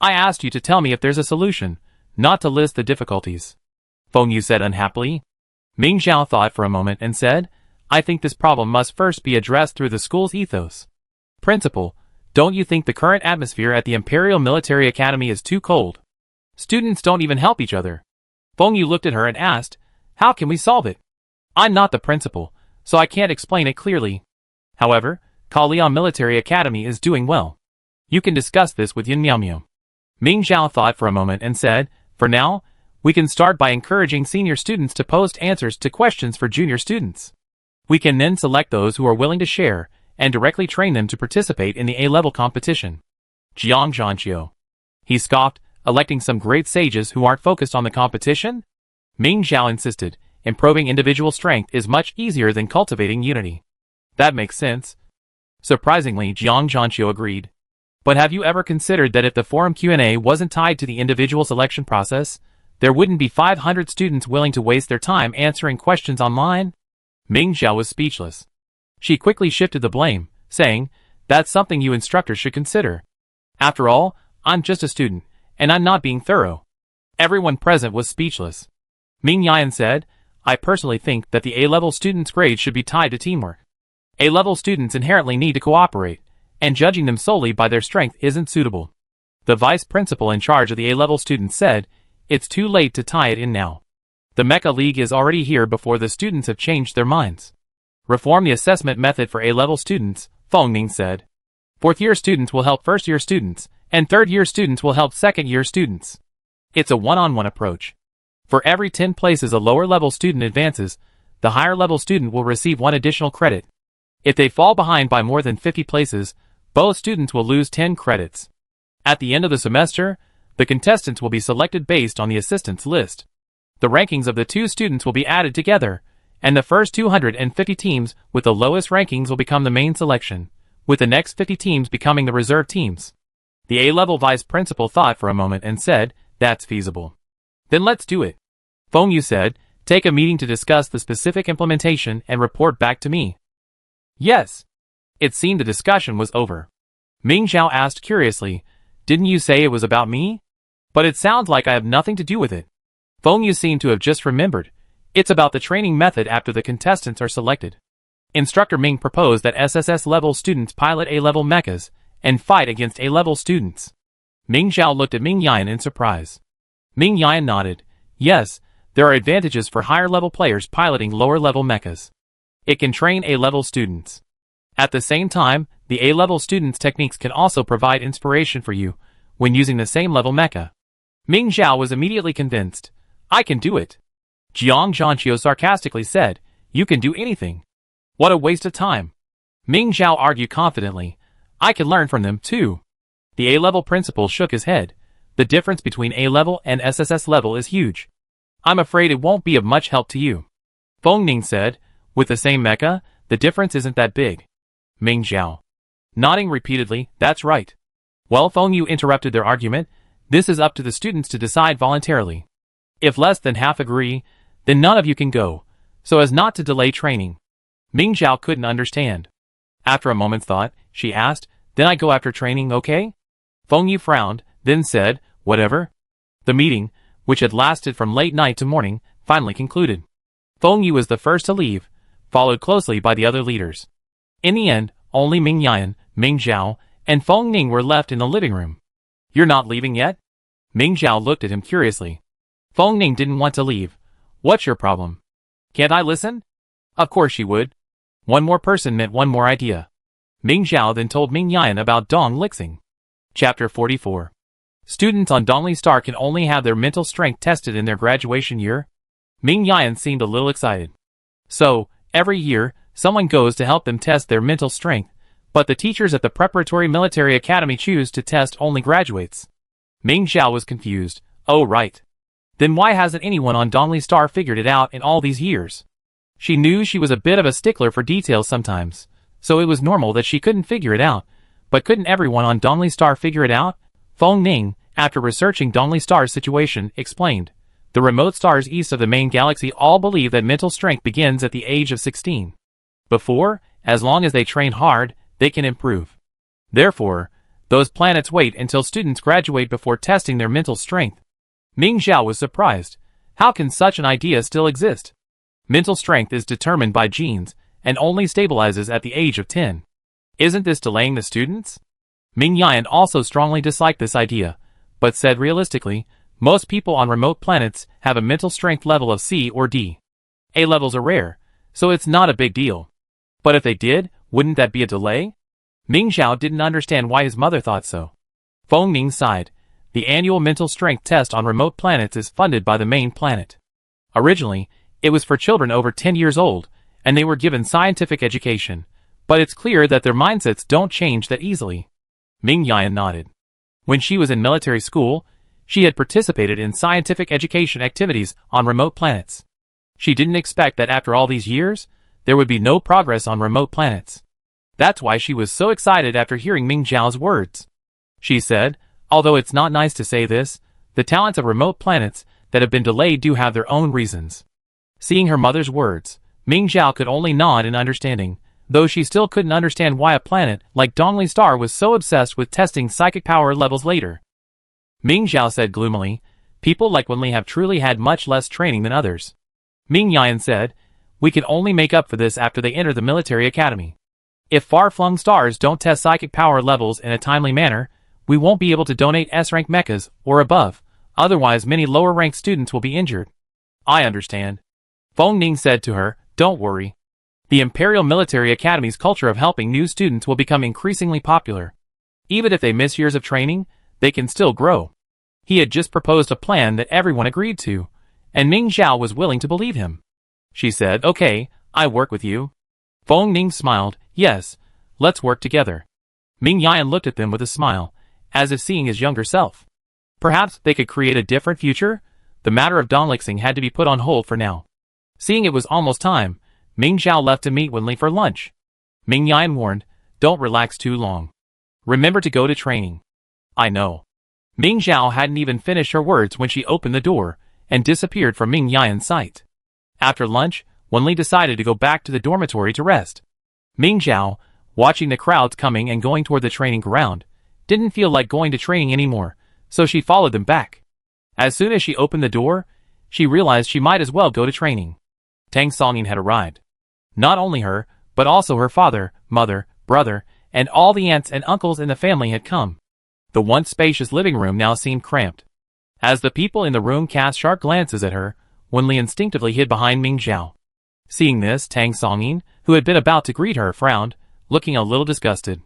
I asked you to tell me if there's a solution, not to list the difficulties. Feng Yu said unhappily. Ming Zhao thought for a moment and said, I think this problem must first be addressed through the school's ethos. Principal, don't you think the current atmosphere at the Imperial Military Academy is too cold? Students don't even help each other. Feng Yu looked at her and asked, how can we solve it? I'm not the principal, so I can't explain it clearly. However, Kalia Military Academy is doing well. You can discuss this with Yin Miaomiao. Ming Zhao thought for a moment and said, for now, we can start by encouraging senior students to post answers to questions for junior students. We can then select those who are willing to share, and directly train them to participate in the A-level competition. Jiang Zhanqiu. He scoffed, electing some great sages who aren't focused on the competition? Ming Zhao insisted, improving individual strength is much easier than cultivating unity. That makes sense. Surprisingly, Jiang Zhanqiu agreed. But have you ever considered that if the forum Q&A wasn't tied to the individual selection process, there wouldn't be 500 students willing to waste their time answering questions online? Ming Zhao was speechless. She quickly shifted the blame, saying, that's something you instructors should consider. After all, I'm just a student, and I'm not being thorough. Everyone present was speechless. Ming Yan said, I personally think that the A-level students' grade should be tied to teamwork. A-level students inherently need to cooperate, and judging them solely by their strength isn't suitable. The vice principal in charge of the A-level students said, it's too late to tie it in now. The Mecha League is already here before the students have changed their minds. Reform the assessment method for A-level students, Feng Ning said. Fourth-year students will help first-year students, and third-year students will help second-year students. It's a one-on-one approach. For every 10 places a lower-level student advances, the higher-level student will receive 1 additional credit. If they fall behind by more than 50 places, both students will lose 10 credits. At the end of the semester, the contestants will be selected based on the assistants list. The rankings of the 2 students will be added together, and the first 250 teams with the lowest rankings will become the main selection, with the next 50 teams becoming the reserve teams. The A-level vice principal thought for a moment and said, that's feasible. Then let's do it. Feng Yu said, take a meeting to discuss the specific implementation and report back to me. Yes. It seemed the discussion was over. Ming Zhao asked curiously, didn't you say it was about me? But it sounds like I have nothing to do with it. Feng Yu seemed to have just remembered. It's about the training method after the contestants are selected. Instructor Ming proposed that SSS-level students pilot A-level mechas and fight against A-level students. Ming Zhao looked at Ming Yan in surprise. Ming Yan nodded. Yes, there are advantages for higher-level players piloting lower-level mechas. It can train A-level students. At the same time, the A-level students' techniques can also provide inspiration for you when using the same level mecha. Ming Zhao was immediately convinced. I can do it. Jiang Zhanqiu sarcastically said, you can do anything. What a waste of time. Ming Zhao argued confidently. I can learn from them too. The A-level principal shook his head. The difference between A-level and SSS level is huge. I'm afraid it won't be of much help to you. Feng Ning said, with the same mecha, the difference isn't that big. Ming Zhao, nodding repeatedly, that's right. Well, Feng Yu interrupted their argument. This is up to the students to decide voluntarily. If less than half agree, then none of you can go, so as not to delay training. Ming Zhao couldn't understand. After a moment's thought, she asked, then I go after training, okay? Feng Yu frowned, then said, whatever. The meeting, which had lasted from late night to morning, finally concluded. Feng Yu was the first to leave, followed closely by the other leaders. In the end, only Ming Yan, Ming Zhao, and Feng Ning were left in the living room. You're not leaving yet? Ming Zhao looked at him curiously. Feng Ning didn't want to leave. What's your problem? Can't I listen? Of course she would. One more person meant one more idea. Ming Zhao then told Ming Yan about Dong Lixing. Chapter 44. Students on Dongli Star can only have their mental strength tested in their graduation year. Ming Yan seemed a little excited. So, every year, someone goes to help them test their mental strength, but the teachers at the preparatory military academy choose to test only graduates. Ming Zhao was confused. Oh right. Then why hasn't anyone on Dongli Star figured it out in all these years? She knew she was a bit of a stickler for details sometimes, so it was normal that she couldn't figure it out, but couldn't everyone on Dongli Star figure it out? Feng Ning, after researching Dongli Star's situation, explained. The remote stars east of the main galaxy all believe that mental strength begins at the age of 16. Before, as long as they train hard, they can improve. Therefore, those planets wait until students graduate before testing their mental strength. Ming Zhao was surprised. How can such an idea still exist? Mental strength is determined by genes, and only stabilizes at the age of 10. Isn't this delaying the students? Ming Yan also strongly disliked this idea, but said realistically, most people on remote planets have a mental strength level of C or D. A levels are rare, so it's not a big deal. But if they did, wouldn't that be a delay? Ming Zhao didn't understand why his mother thought so. Feng Ning sighed. The annual mental strength test on remote planets is funded by the main planet. Originally, it was for children over 10 years old, and they were given scientific education, but it's clear that their mindsets don't change that easily. Ming Yan nodded. When she was in military school, she had participated in scientific education activities on remote planets. She didn't expect that after all these years, there would be no progress on remote planets. That's why she was so excited after hearing Ming Zhao's words. She said, although it's not nice to say this, the talents of remote planets that have been delayed do have their own reasons. Seeing her mother's words, Ming Zhao could only nod in understanding, though she still couldn't understand why a planet like Dongli Star was so obsessed with testing psychic power levels later. Ming Zhao said gloomily, people like Wenli have truly had much less training than others. Ming Yan said, we can only make up for this after they enter the military academy. If far-flung stars don't test psychic power levels in a timely manner, we won't be able to donate S-rank mechas or above, otherwise many lower-ranked students will be injured. I understand. Feng Ning said to her, don't worry. The Imperial Military Academy's culture of helping new students will become increasingly popular. Even if they miss years of training, they can still grow. He had just proposed a plan that everyone agreed to, and Ming Zhao was willing to believe him. She said, okay, I work with you. Feng Ning smiled, yes, let's work together. Ming Yan looked at them with a smile, as if seeing his younger self. Perhaps they could create a different future? The matter of Donglixing had to be put on hold for now. Seeing it was almost time, Ming Zhao left to meet Wenli for lunch. Ming Yan warned, don't relax too long. Remember to go to training. I know. Ming Zhao hadn't even finished her words when she opened the door, and disappeared from Ming Yan's sight. After lunch, Wenli decided to go back to the dormitory to rest. Ming Zhao, watching the crowds coming and going toward the training ground, didn't feel like going to training anymore, so she followed them back. As soon as she opened the door, she realized she might as well go to training. Tang Songyin had arrived. Not only her, but also her father, mother, brother, and all the aunts and uncles in the family had come. The once spacious living room now seemed cramped. As the people in the room cast sharp glances at her, Wenli instinctively hid behind Ming Zhao. Seeing this, Tang Songyin, who had been about to greet her, frowned, looking a little disgusted.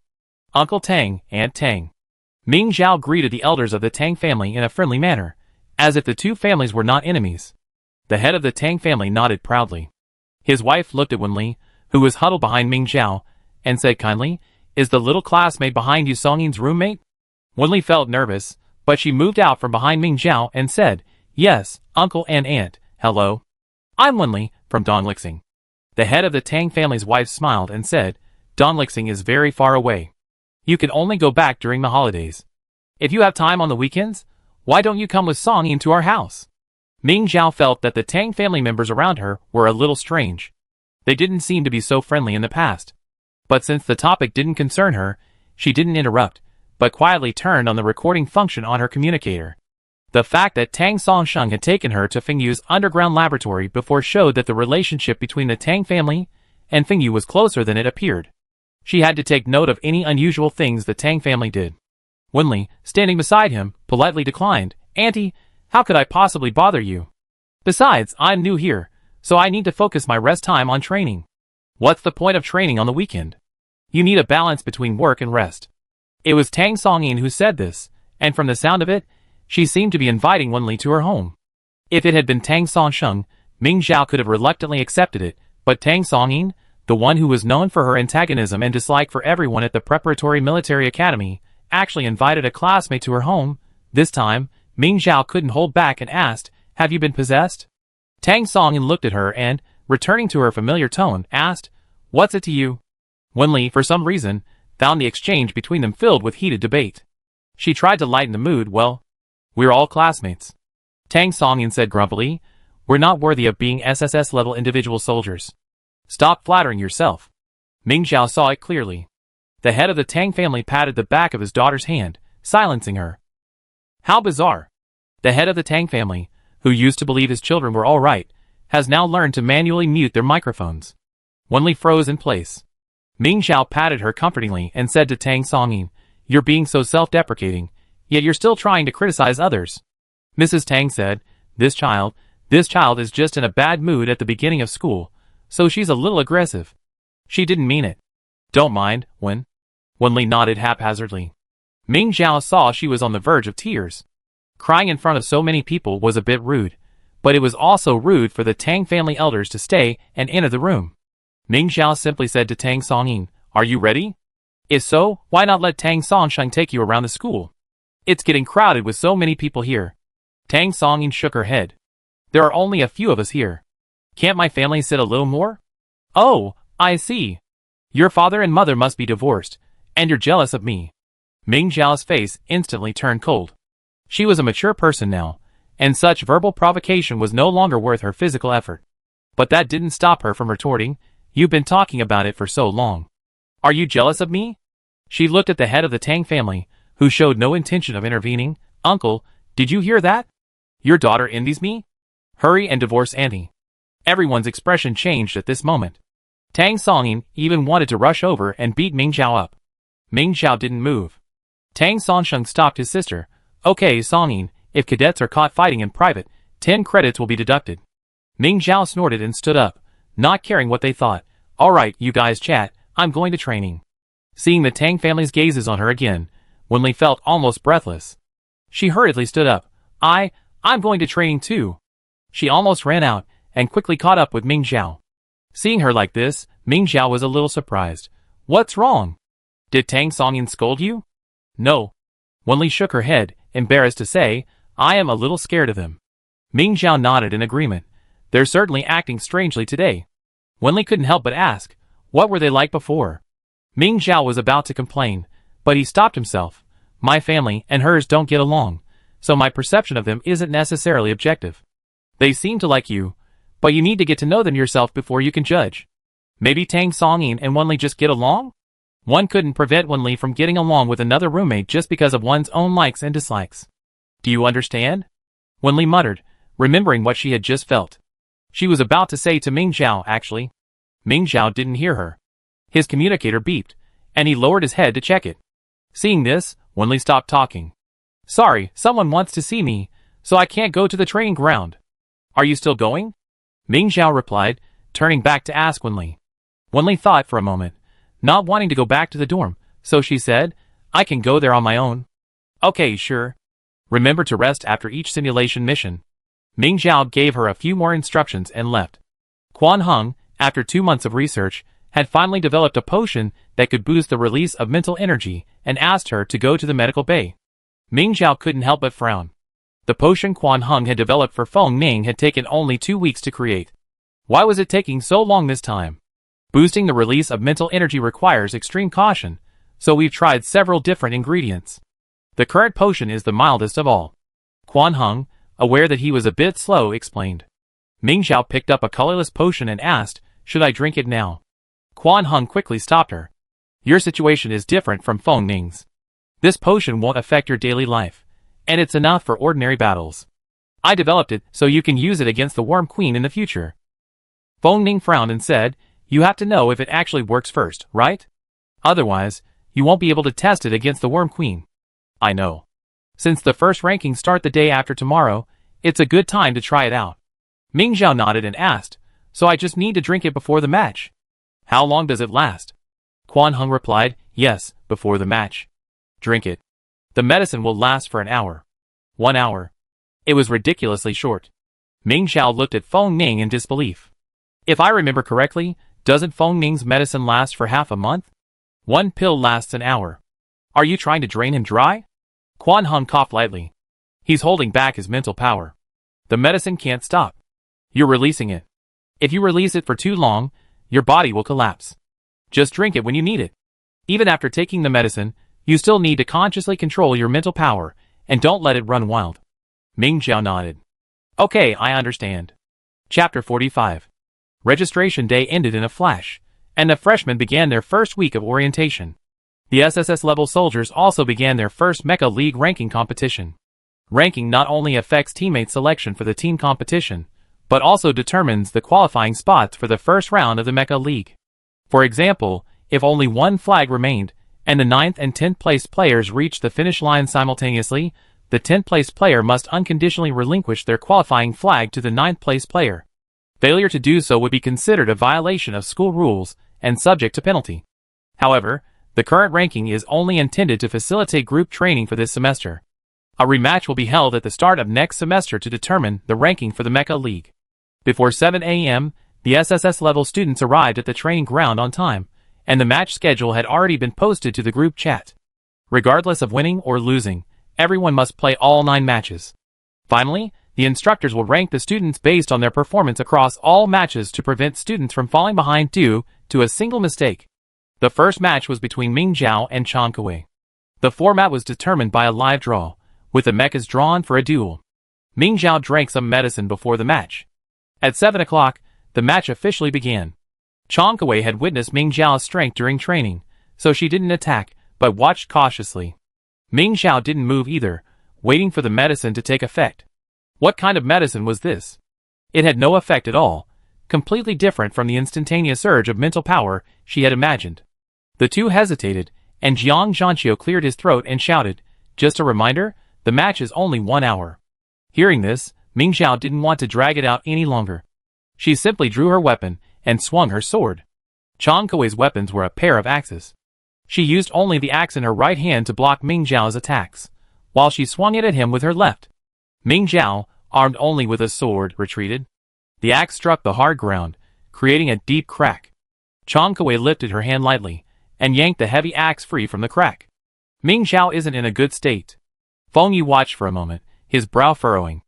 Uncle Tang, Aunt Tang. Ming Zhao greeted the elders of the Tang family in a friendly manner, as if the two families were not enemies. The head of the Tang family nodded proudly. His wife looked at Wenli, who was huddled behind Ming Zhao, and said kindly, "Is the little classmate behind you Songyin's roommate?" Wenli felt nervous, but she moved out from behind Ming Zhao and said, "Yes, uncle and aunt, hello. I'm Wenli, from Donglixing." The head of the Tang family's wife smiled and said, "Donglixing is very far away. You can only go back during the holidays. If you have time on the weekends, why don't you come with Songying to our house?" Ming Zhao felt that the Tang family members around her were a little strange. They didn't seem to be so friendly in the past. But since the topic didn't concern her, she didn't interrupt, but quietly turned on the recording function on her communicator. The fact that Tang Songsheng had taken her to Fengyu's underground laboratory before showed that the relationship between the Tang family and Fengyu was closer than it appeared. She had to take note of any unusual things the Tang family did. Wenli, standing beside him, politely declined, "Auntie, how could I possibly bother you? Besides, I'm new here, so I need to focus my rest time on training." "What's the point of training on the weekend? You need a balance between work and rest." It was Tang Songyin who said this, and from the sound of it, she seemed to be inviting Wenli to her home. If it had been Tang Songsheng, Ming Zhao could have reluctantly accepted it, but Tang Songyin, the one who was known for her antagonism and dislike for everyone at the preparatory military academy, actually invited a classmate to her home. This time, Ming Zhao couldn't hold back and asked, "Have you been possessed?" Tang Songyin looked at her and, returning to her familiar tone, asked, "What's it to you?" Wenli, for some reason, found the exchange between them filled with heated debate. She tried to lighten the mood. "Well, we're all classmates," Tang Songyin said grumpily. "We're not worthy of being SSS-level individual soldiers. Stop flattering yourself." Ming Zhao saw it clearly. The head of the Tang family patted the back of his daughter's hand, silencing her. How bizarre. The head of the Tang family, who used to believe his children were all right, has now learned to manually mute their microphones. Wenli froze in place. Ming Zhao patted her comfortingly and said to Tang Songyin, "You're being so self-deprecating, yet you're still trying to criticize others." Mrs. Tang said, This child is just in a bad mood at the beginning of school, so she's a little aggressive. She didn't mean it. Don't mind, Wenli nodded haphazardly. Ming Zhao saw she was on the verge of tears. Crying in front of so many people was a bit rude, but it was also rude for the Tang family elders to stay and enter the room. Ming Zhao simply said to Tang Songyin, "Are you ready? If so, why not let Tang Songsheng take you around the school? It's getting crowded with so many people here." Tang Songyin shook her head. "There are only a few of us here. Can't my family sit a little more?" "Oh, I see. Your father and mother must be divorced, and you're jealous of me." Ming Zhao's face instantly turned cold. She was a mature person now, and such verbal provocation was no longer worth her physical effort. But that didn't stop her from retorting, "You've been talking about it for so long. Are you jealous of me?" She looked at the head of the Tang family, who showed no intention of intervening. "Uncle, did you hear that? Your daughter envies me? Hurry and divorce auntie." Everyone's expression changed at this moment. Tang Songyin even wanted to rush over and beat Ming Zhao up. Ming Zhao didn't move. Tang Songsheng stopped his sister. "Okay, Songyin, if cadets are caught fighting in private, 10 credits will be deducted." Ming Zhao snorted and stood up, not caring what they thought. "All right, you guys chat, I'm going to training." Seeing the Tang family's gazes on her again, Wenli felt almost breathless. She hurriedly stood up. I'm going to training too." She almost ran out, and quickly caught up with Ming Zhao. Seeing her like this, Ming Zhao was a little surprised. "What's wrong? Did Tang Songyin scold you?" "No." Wenli shook her head, embarrassed to say, "I am a little scared of them." Ming Zhao nodded in agreement. "They're certainly acting strangely today." Wenli couldn't help but ask, "What were they like before?" Ming Zhao was about to complain, but he stopped himself. "My family and hers don't get along, so my perception of them isn't necessarily objective. They seem to like you, but you need to get to know them yourself before you can judge. Maybe Tang Songyin and Wenli just get along? One couldn't prevent Wenli from getting along with another roommate just because of one's own likes and dislikes. Do you understand?" Wenli muttered, remembering what she had just felt. She was about to say to Ming Zhao, actually. Ming Zhao didn't hear her. His communicator beeped, and he lowered his head to check it. Seeing this, Wenli stopped talking. "Sorry, someone wants to see me, so I can't go to the training ground." "Are you still going?" Ming Zhao replied, turning back to ask Wenli. Wenli thought for a moment, not wanting to go back to the dorm, so she said, I can go there on my own. Okay, sure. Remember to rest after each simulation mission. Ming Zhao gave her a few more instructions and left. Quan Hung, after 2 months of research, had finally developed a potion that could boost the release of mental energy and asked her to go to the medical bay. Ming Zhao couldn't help but frown. The potion Quan Hung had developed for Feng Ning had taken only 2 weeks to create. Why was it taking so long this time? Boosting the release of mental energy requires extreme caution, so we've tried several different ingredients. The current potion is the mildest of all. Quan Hung, aware that he was a bit slow, explained. Ming Zhao picked up a colorless potion and asked, should I drink it now? Quan Hung quickly stopped her. Your situation is different from Feng Ning's. This potion won't affect your daily life, and it's enough for ordinary battles. I developed it so you can use it against the Worm Queen in the future. Feng Ning frowned and said, you have to know if it actually works first, right? Otherwise, you won't be able to test it against the Worm Queen. I know. Since the first rankings start the day after tomorrow, it's a good time to try it out. Ming Zhao nodded and asked, so I just need to drink it before the match? How long does it last? Quan Hung replied, yes, before the match. Drink it. The medicine will last for an hour. 1 hour. It was ridiculously short. Ming Zhao looked at Feng Ning in disbelief. If I remember correctly, doesn't Feng Ning's medicine last for half a month? 1 pill lasts an hour. Are you trying to drain him dry? Quan Hung coughed lightly. He's holding back his mental power. The medicine can't stop. You're releasing it. If you release it for too long, your body will collapse. Just drink it when you need it. Even after taking the medicine, you still need to consciously control your mental power, and don't let it run wild. Ming Zhao nodded. Okay, I understand. Chapter 45. Registration day ended in a flash, and the freshmen began their first week of orientation. The SSS level soldiers also began their first Mecha League ranking competition. Ranking not only affects teammate selection for the team competition, but also determines the qualifying spots for the first round of the Mecha League. For example, if only 1 flag remained, and the 9th and 10th place players reached the finish line simultaneously, the 10th place player must unconditionally relinquish their qualifying flag to the 9th place player. Failure to do so would be considered a violation of school rules and subject to penalty. However, the current ranking is only intended to facilitate group training for this semester. A rematch will be held at the start of next semester to determine the ranking for the Mecha League. Before 7 a.m., the SSS level students arrived at the training ground on time, and the match schedule had already been posted to the group chat. Regardless of winning or losing, everyone must play all 9 matches. Finally, the instructors will rank the students based on their performance across all matches to prevent students from falling behind due to a single mistake. The first match was between Ming Zhao and Chan Kuei. The format was determined by a live draw, with the mechas drawn for a duel. Ming Zhao drank some medicine before the match. At 7 o'clock, the match officially began. Chan Kuei had witnessed Ming Zhao's strength during training, so she didn't attack, but watched cautiously. Ming Zhao didn't move either, waiting for the medicine to take effect. What kind of medicine was this? It had no effect at all, completely different from the instantaneous surge of mental power she had imagined. The two hesitated, and Jiang Zhanqiu cleared his throat and shouted, just a reminder, the match is only 1 hour. Hearing this, Ming Zhao didn't want to drag it out any longer. She simply drew her weapon and swung her sword. Chan Kuei's weapons were a pair of axes. She used only the axe in her right hand to block Ming Zhao's attacks, while she swung it at him with her left. Ming Zhao, armed only with a sword, retreated. The axe struck the hard ground, creating a deep crack. Chan Kuei lifted her hand lightly, and yanked the heavy axe free from the crack. Ming Zhao isn't in a good state. Feng Yu watched for a moment, his brow furrowing.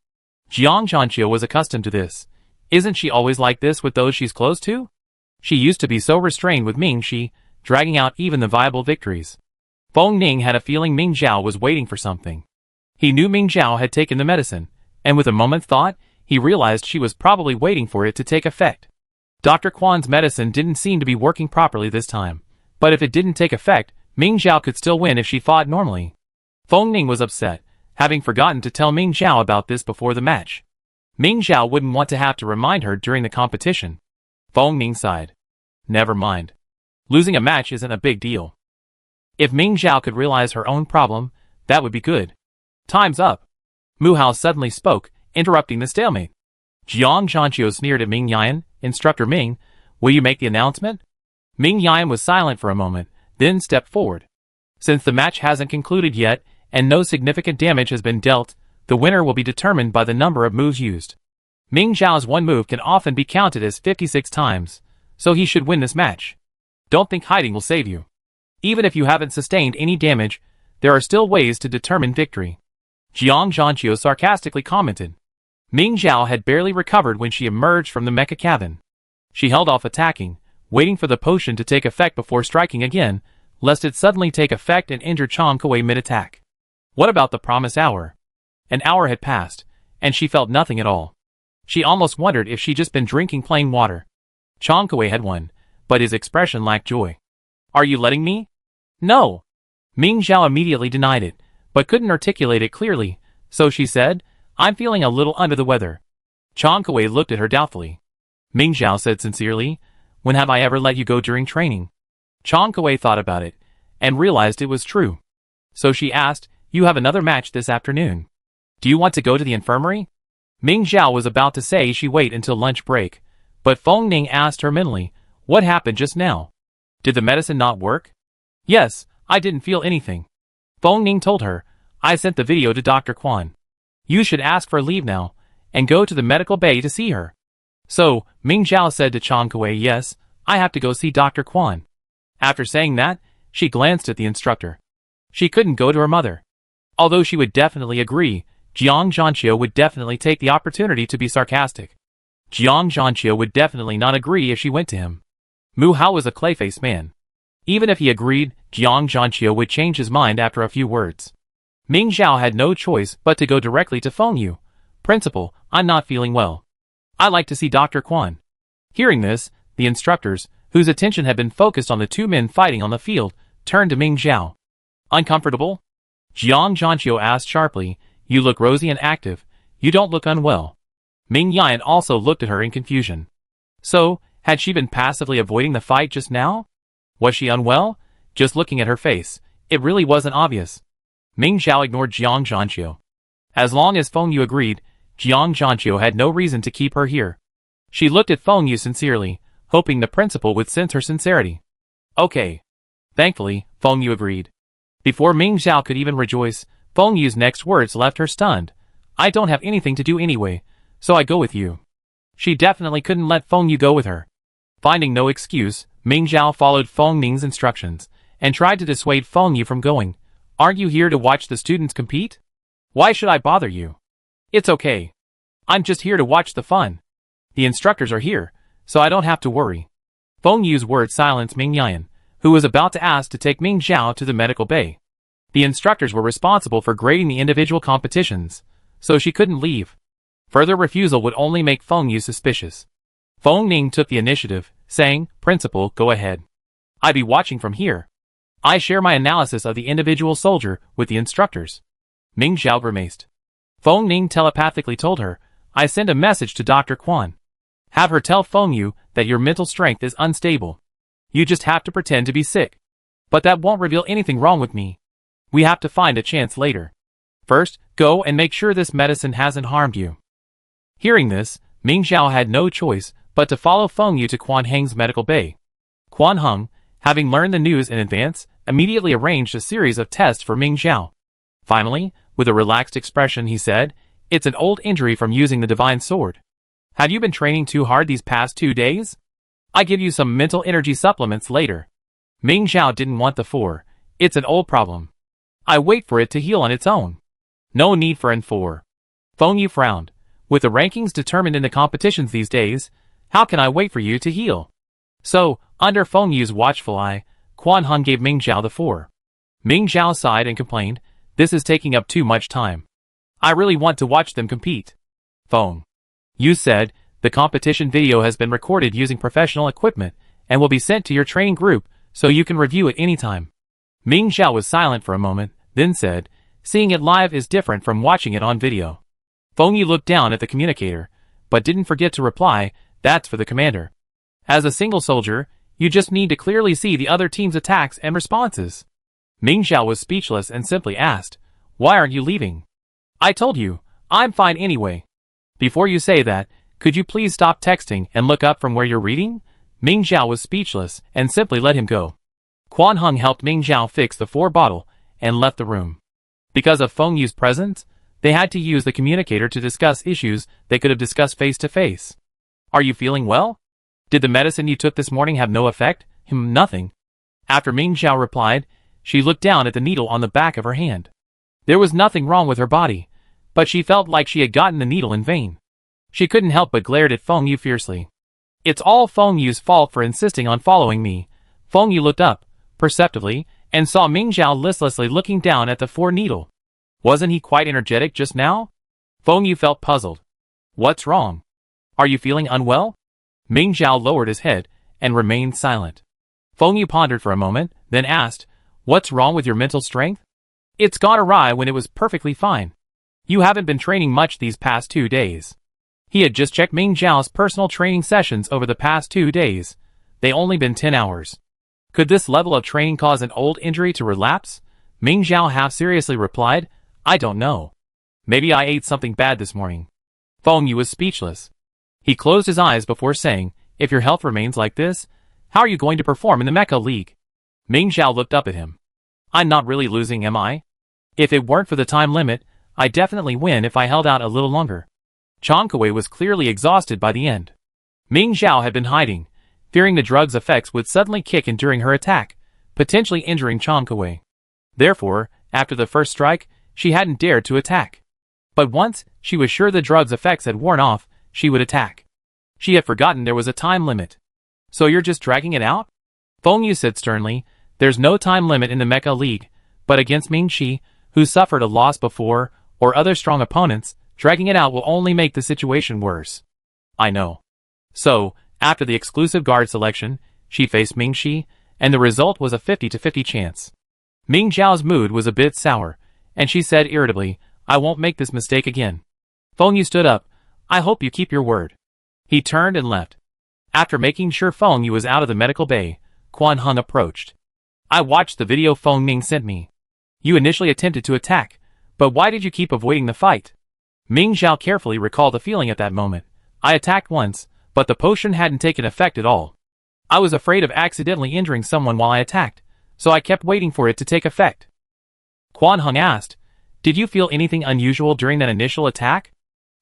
Jiang Zhanqiu was accustomed to this. Isn't she always like this with those she's close to? She used to be so restrained with Ming Shi, dragging out even the viable victories. Feng Ning had a feeling Ming Zhao was waiting for something. He knew Ming Zhao had taken the medicine, and with a moment's thought, he realized she was probably waiting for it to take effect. Dr. Quan's medicine didn't seem to be working properly this time, but if it didn't take effect, Ming Zhao could still win if she fought normally. Feng Ning was upset, having forgotten to tell Ming Zhao about this before the match. Ming Zhao wouldn't want to have to remind her during the competition. Feng Ning sighed. Never mind. Losing a match isn't a big deal. If Ming Zhao could realize her own problem, that would be good. Time's up. Mu Hao suddenly spoke, interrupting the stalemate. Jiang Zhanqiu sneered at Ming Yan. Instructor Ming, will you make the announcement? Ming Yan was silent for a moment, then stepped forward. Since the match hasn't concluded yet, and no significant damage has been dealt, the winner will be determined by the number of moves used. Ming Zhao's one move can often be counted as 56 times, so he should win this match. Don't think hiding will save you. Even if you haven't sustained any damage, there are still ways to determine victory. Jiang Zhanqiu sarcastically commented. Ming Zhao had barely recovered when she emerged from the mecha cabin. She held off attacking, waiting for the potion to take effect before striking again, lest it suddenly take effect and injure Chang Kuei mid-attack. What about the promised hour? An hour had passed, and she felt nothing at all. She almost wondered if she'd just been drinking plain water. Chang Kuei had won, but his expression lacked joy. Are you letting me? No. Ming Zhao immediately denied it, but couldn't articulate it clearly, so she said, I'm feeling a little under the weather. Chang Kuei looked at her doubtfully. Ming Zhao said sincerely, when have I ever let you go during training? Chang Kuei thought about it, and realized it was true. So she asked, you have another match this afternoon. Do you want to go to the infirmary? Ming Zhao was about to say she wait until lunch break, but Feng Ning asked her mentally, what happened just now? Did the medicine not work? Yes, I didn't feel anything. Feng Ning told her, I sent the video to Dr. Quan. You should ask for leave now, and go to the medical bay to see her. So, Ming Zhao said to Chang Kuei, yes, I have to go see Dr. Quan. After saying that, she glanced at the instructor. She couldn't go to her mother. Although she would definitely agree, Jiang Zhanqiu would definitely take the opportunity to be sarcastic. Jiang Zhanqiu would definitely not agree if she went to him. Mu Hao was a clay-faced man. Even if he agreed, Jiang Zhanqiu would change his mind after a few words. Ming Zhao had no choice but to go directly to Feng Yu. Principal, I'm not feeling well. I'd like to see Dr. Quan. Hearing this, the instructors, whose attention had been focused on the two men fighting on the field, turned to Ming Zhao. Uncomfortable? Jiang Zhanqiu asked sharply, you look rosy and active. You don't look unwell. Ming Yan also looked at her in confusion. So, had she been passively avoiding the fight just now? Was she unwell? Just looking at her face, it really wasn't obvious. Ming Zhao ignored Jiang Zhanqiu. As long as Feng Yu agreed, Jiang Zhanqiu had no reason to keep her here. She looked at Feng Yu sincerely, hoping the principal would sense her sincerity. Okay. Thankfully, Feng Yu agreed. Before Ming Zhao could even rejoice, Feng Yu's next words left her stunned. I don't have anything to do anyway, so I go with you. She definitely couldn't let Feng Yu go with her. Finding no excuse, Ming Zhao followed Feng Ning's instructions, and tried to dissuade Feng Yu from going. Aren't you here to watch the students compete? Why should I bother you? It's okay. I'm just here to watch the fun. The instructors are here, so I don't have to worry. Feng Yu's words silenced Ming Yan, who was about to ask to take Ming Zhao to the medical bay. The instructors were responsible for grading the individual competitions, so she couldn't leave. Further refusal would only make Feng Yu suspicious. Feng Ning took the initiative, saying, Principal, go ahead. I'd be watching from here. I share my analysis of the individual soldier with the instructors. Ming Zhao grimaced. Feng Ning telepathically told her, I send a message to Dr. Quan. Have her tell Feng Yu that your mental strength is unstable. You just have to pretend to be sick. But that won't reveal anything wrong with me. We have to find a chance later. First, go and make sure this medicine hasn't harmed you. Hearing this, Ming Zhao had no choice but to follow Feng Yu to Quan Heng's medical bay. Quan Heng, having learned the news in advance, immediately arranged a series of tests for Ming Zhao. Finally, with a relaxed expression he said, It's an old injury from using the divine sword. Have you been training too hard these past 2 days? I give you some mental energy supplements later. Ming Zhao didn't want the 4. It's an old problem. I wait for it to heal on its own. No need for N4. Feng Yu frowned. With the rankings determined in the competitions these days, how can I wait for you to heal? So, under Feng Yu's watchful eye, Quan Heng gave Ming Zhao the 4. Ming Zhao sighed and complained, this is taking up too much time. I really want to watch them compete. Feng Yu said, the competition video has been recorded using professional equipment and will be sent to your training group so you can review it anytime. Ming Zhao was silent for a moment, then said, seeing it live is different from watching it on video. Feng Yu looked down at the communicator, but didn't forget to reply, that's for the commander. As a single soldier, you just need to clearly see the other team's attacks and responses. Ming Zhao was speechless and simply asked, why aren't you leaving? I told you, I'm fine anyway. Before you say that, could you please stop texting and look up from where you're reading? Ming Zhao was speechless and simply let him go. Quan Hung helped Ming Zhao fix the 4 bottle and left the room. Because of Feng Yu's presence, they had to use the communicator to discuss issues they could have discussed face to face. Are you feeling well? Did the medicine you took this morning have no effect? Nothing. After Ming Zhao replied, she looked down at the needle on the back of her hand. There was nothing wrong with her body, but she felt like she had gotten the needle in vain. She couldn't help but glared at Feng Yu fiercely. It's all Feng Yu's fault for insisting on following me. Feng Yu looked up, perceptively, and saw Ming Zhao listlessly looking down at the 4 needle. Wasn't he quite energetic just now? Feng Yu felt puzzled. What's wrong? Are you feeling unwell? Ming Zhao lowered his head and remained silent. Feng Yu pondered for a moment, then asked, What's wrong with your mental strength? It's gone awry when it was perfectly fine. You haven't been training much these past 2 days. He had just checked Ming Zhao's personal training sessions over the past 2 days. They only been 10 hours. Could this level of training cause an old injury to relapse? Ming Zhao half-seriously replied, I don't know. Maybe I ate something bad this morning. Feng Yu was speechless. He closed his eyes before saying, If your health remains like this, how are you going to perform in the Mecha League? Ming Zhao looked up at him. I'm not really losing, am I? If it weren't for the time limit, I'd definitely win if I held out a little longer. Chang Kuei was clearly exhausted by the end. Ming Zhao had been hiding, fearing the drug's effects would suddenly kick in during her attack, potentially injuring Chang Kuei. Therefore, after the first strike, she hadn't dared to attack. But once she was sure the drug's effects had worn off, she would attack. She had forgotten there was a time limit. So you're just dragging it out? Feng Yu said sternly, There's no time limit in the Mecha League, but against Ming Shi, who suffered a loss before, or other strong opponents, dragging it out will only make the situation worse. I know. So, after the exclusive guard selection, she faced Ming Shi, and the result was a 50-50 chance. Ming Zhao's mood was a bit sour, and she said irritably, I won't make this mistake again. Feng Yu stood up. I hope you keep your word. He turned and left. After making sure Feng Yu was out of the medical bay, Quan Hung approached. I watched the video Feng Ming sent me. You initially attempted to attack, but why did you keep avoiding the fight? Ming Zhao carefully recalled the feeling at that moment. I attacked once, but the potion hadn't taken effect at all. I was afraid of accidentally injuring someone while I attacked, so I kept waiting for it to take effect. Quan Hung asked, Did you feel anything unusual during that initial attack?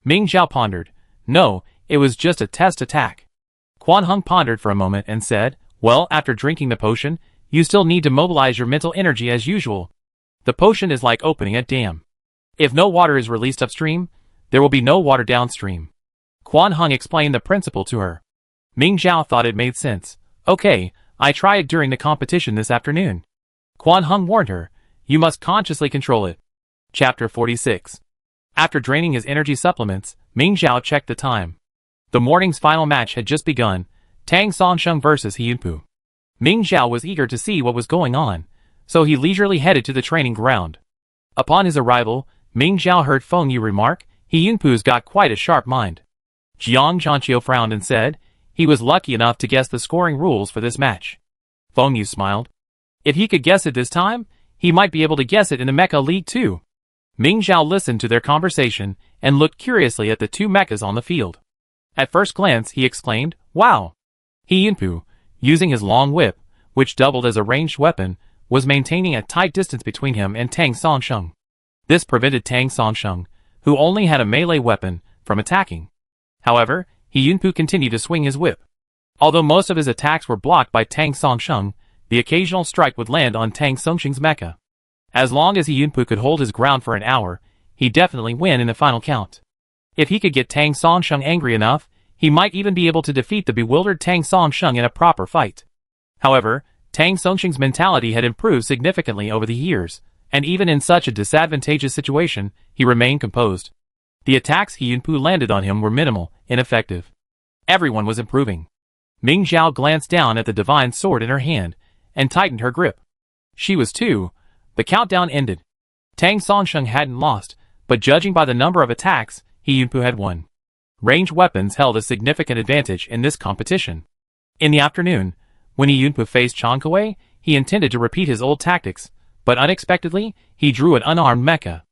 Ming Zhao pondered. No, it was just a test attack. Quan Hung pondered for a moment and said, Well, after drinking the potion, you still need to mobilize your mental energy as usual. The potion is like opening a dam. If no water is released upstream, there will be no water downstream. Quan Hung explained the principle to her. Ming Zhao thought it made sense. Okay, I try it during the competition this afternoon. Quan Hung warned her, You must consciously control it. Chapter 46. After draining his energy supplements, Ming Zhao checked the time. The morning's final match had just begun, Tang Songsheng versus He Yunpu. Ming Zhao was eager to see what was going on, so he leisurely headed to the training ground. Upon his arrival, Ming Zhao heard Feng Yu remark, He Yunpu's got quite a sharp mind. Jiang Zhanqiu frowned and said, he was lucky enough to guess the scoring rules for this match. Feng Yu smiled. If he could guess it this time, he might be able to guess it in the Mecha League too. Ming Zhao listened to their conversation and looked curiously at the 2 mechas on the field. At first glance, he exclaimed, Wow! He Yunpu, using his long whip, which doubled as a ranged weapon, was maintaining a tight distance between him and Tang Songsheng. This prevented Tang Songsheng, who only had a melee weapon, from attacking. However, He Yunpu continued to swing his whip. Although most of his attacks were blocked by Tang Songsheng, the occasional strike would land on Tang Songsheng's mecha. As long as He Yunpu could hold his ground for an hour, he'd definitely win in the final count. If he could get Tang Songsheng angry enough, he might even be able to defeat the bewildered Tang Songsheng in a proper fight. However, Tang Songsheng's mentality had improved significantly over the years, and even in such a disadvantageous situation, he remained composed. The attacks He Yunpu landed on him were minimal, ineffective. Everyone was improving. Ming Zhao glanced down at the divine sword in her hand, and tightened her grip. She was too. The countdown ended. Tang Songsheng hadn't lost, but judging by the number of attacks, He Yunpu had won. Ranged weapons held a significant advantage in this competition. In the afternoon, when He Yunpu faced Chang Kuei, he intended to repeat his old tactics, but unexpectedly, he drew an unarmed mecha.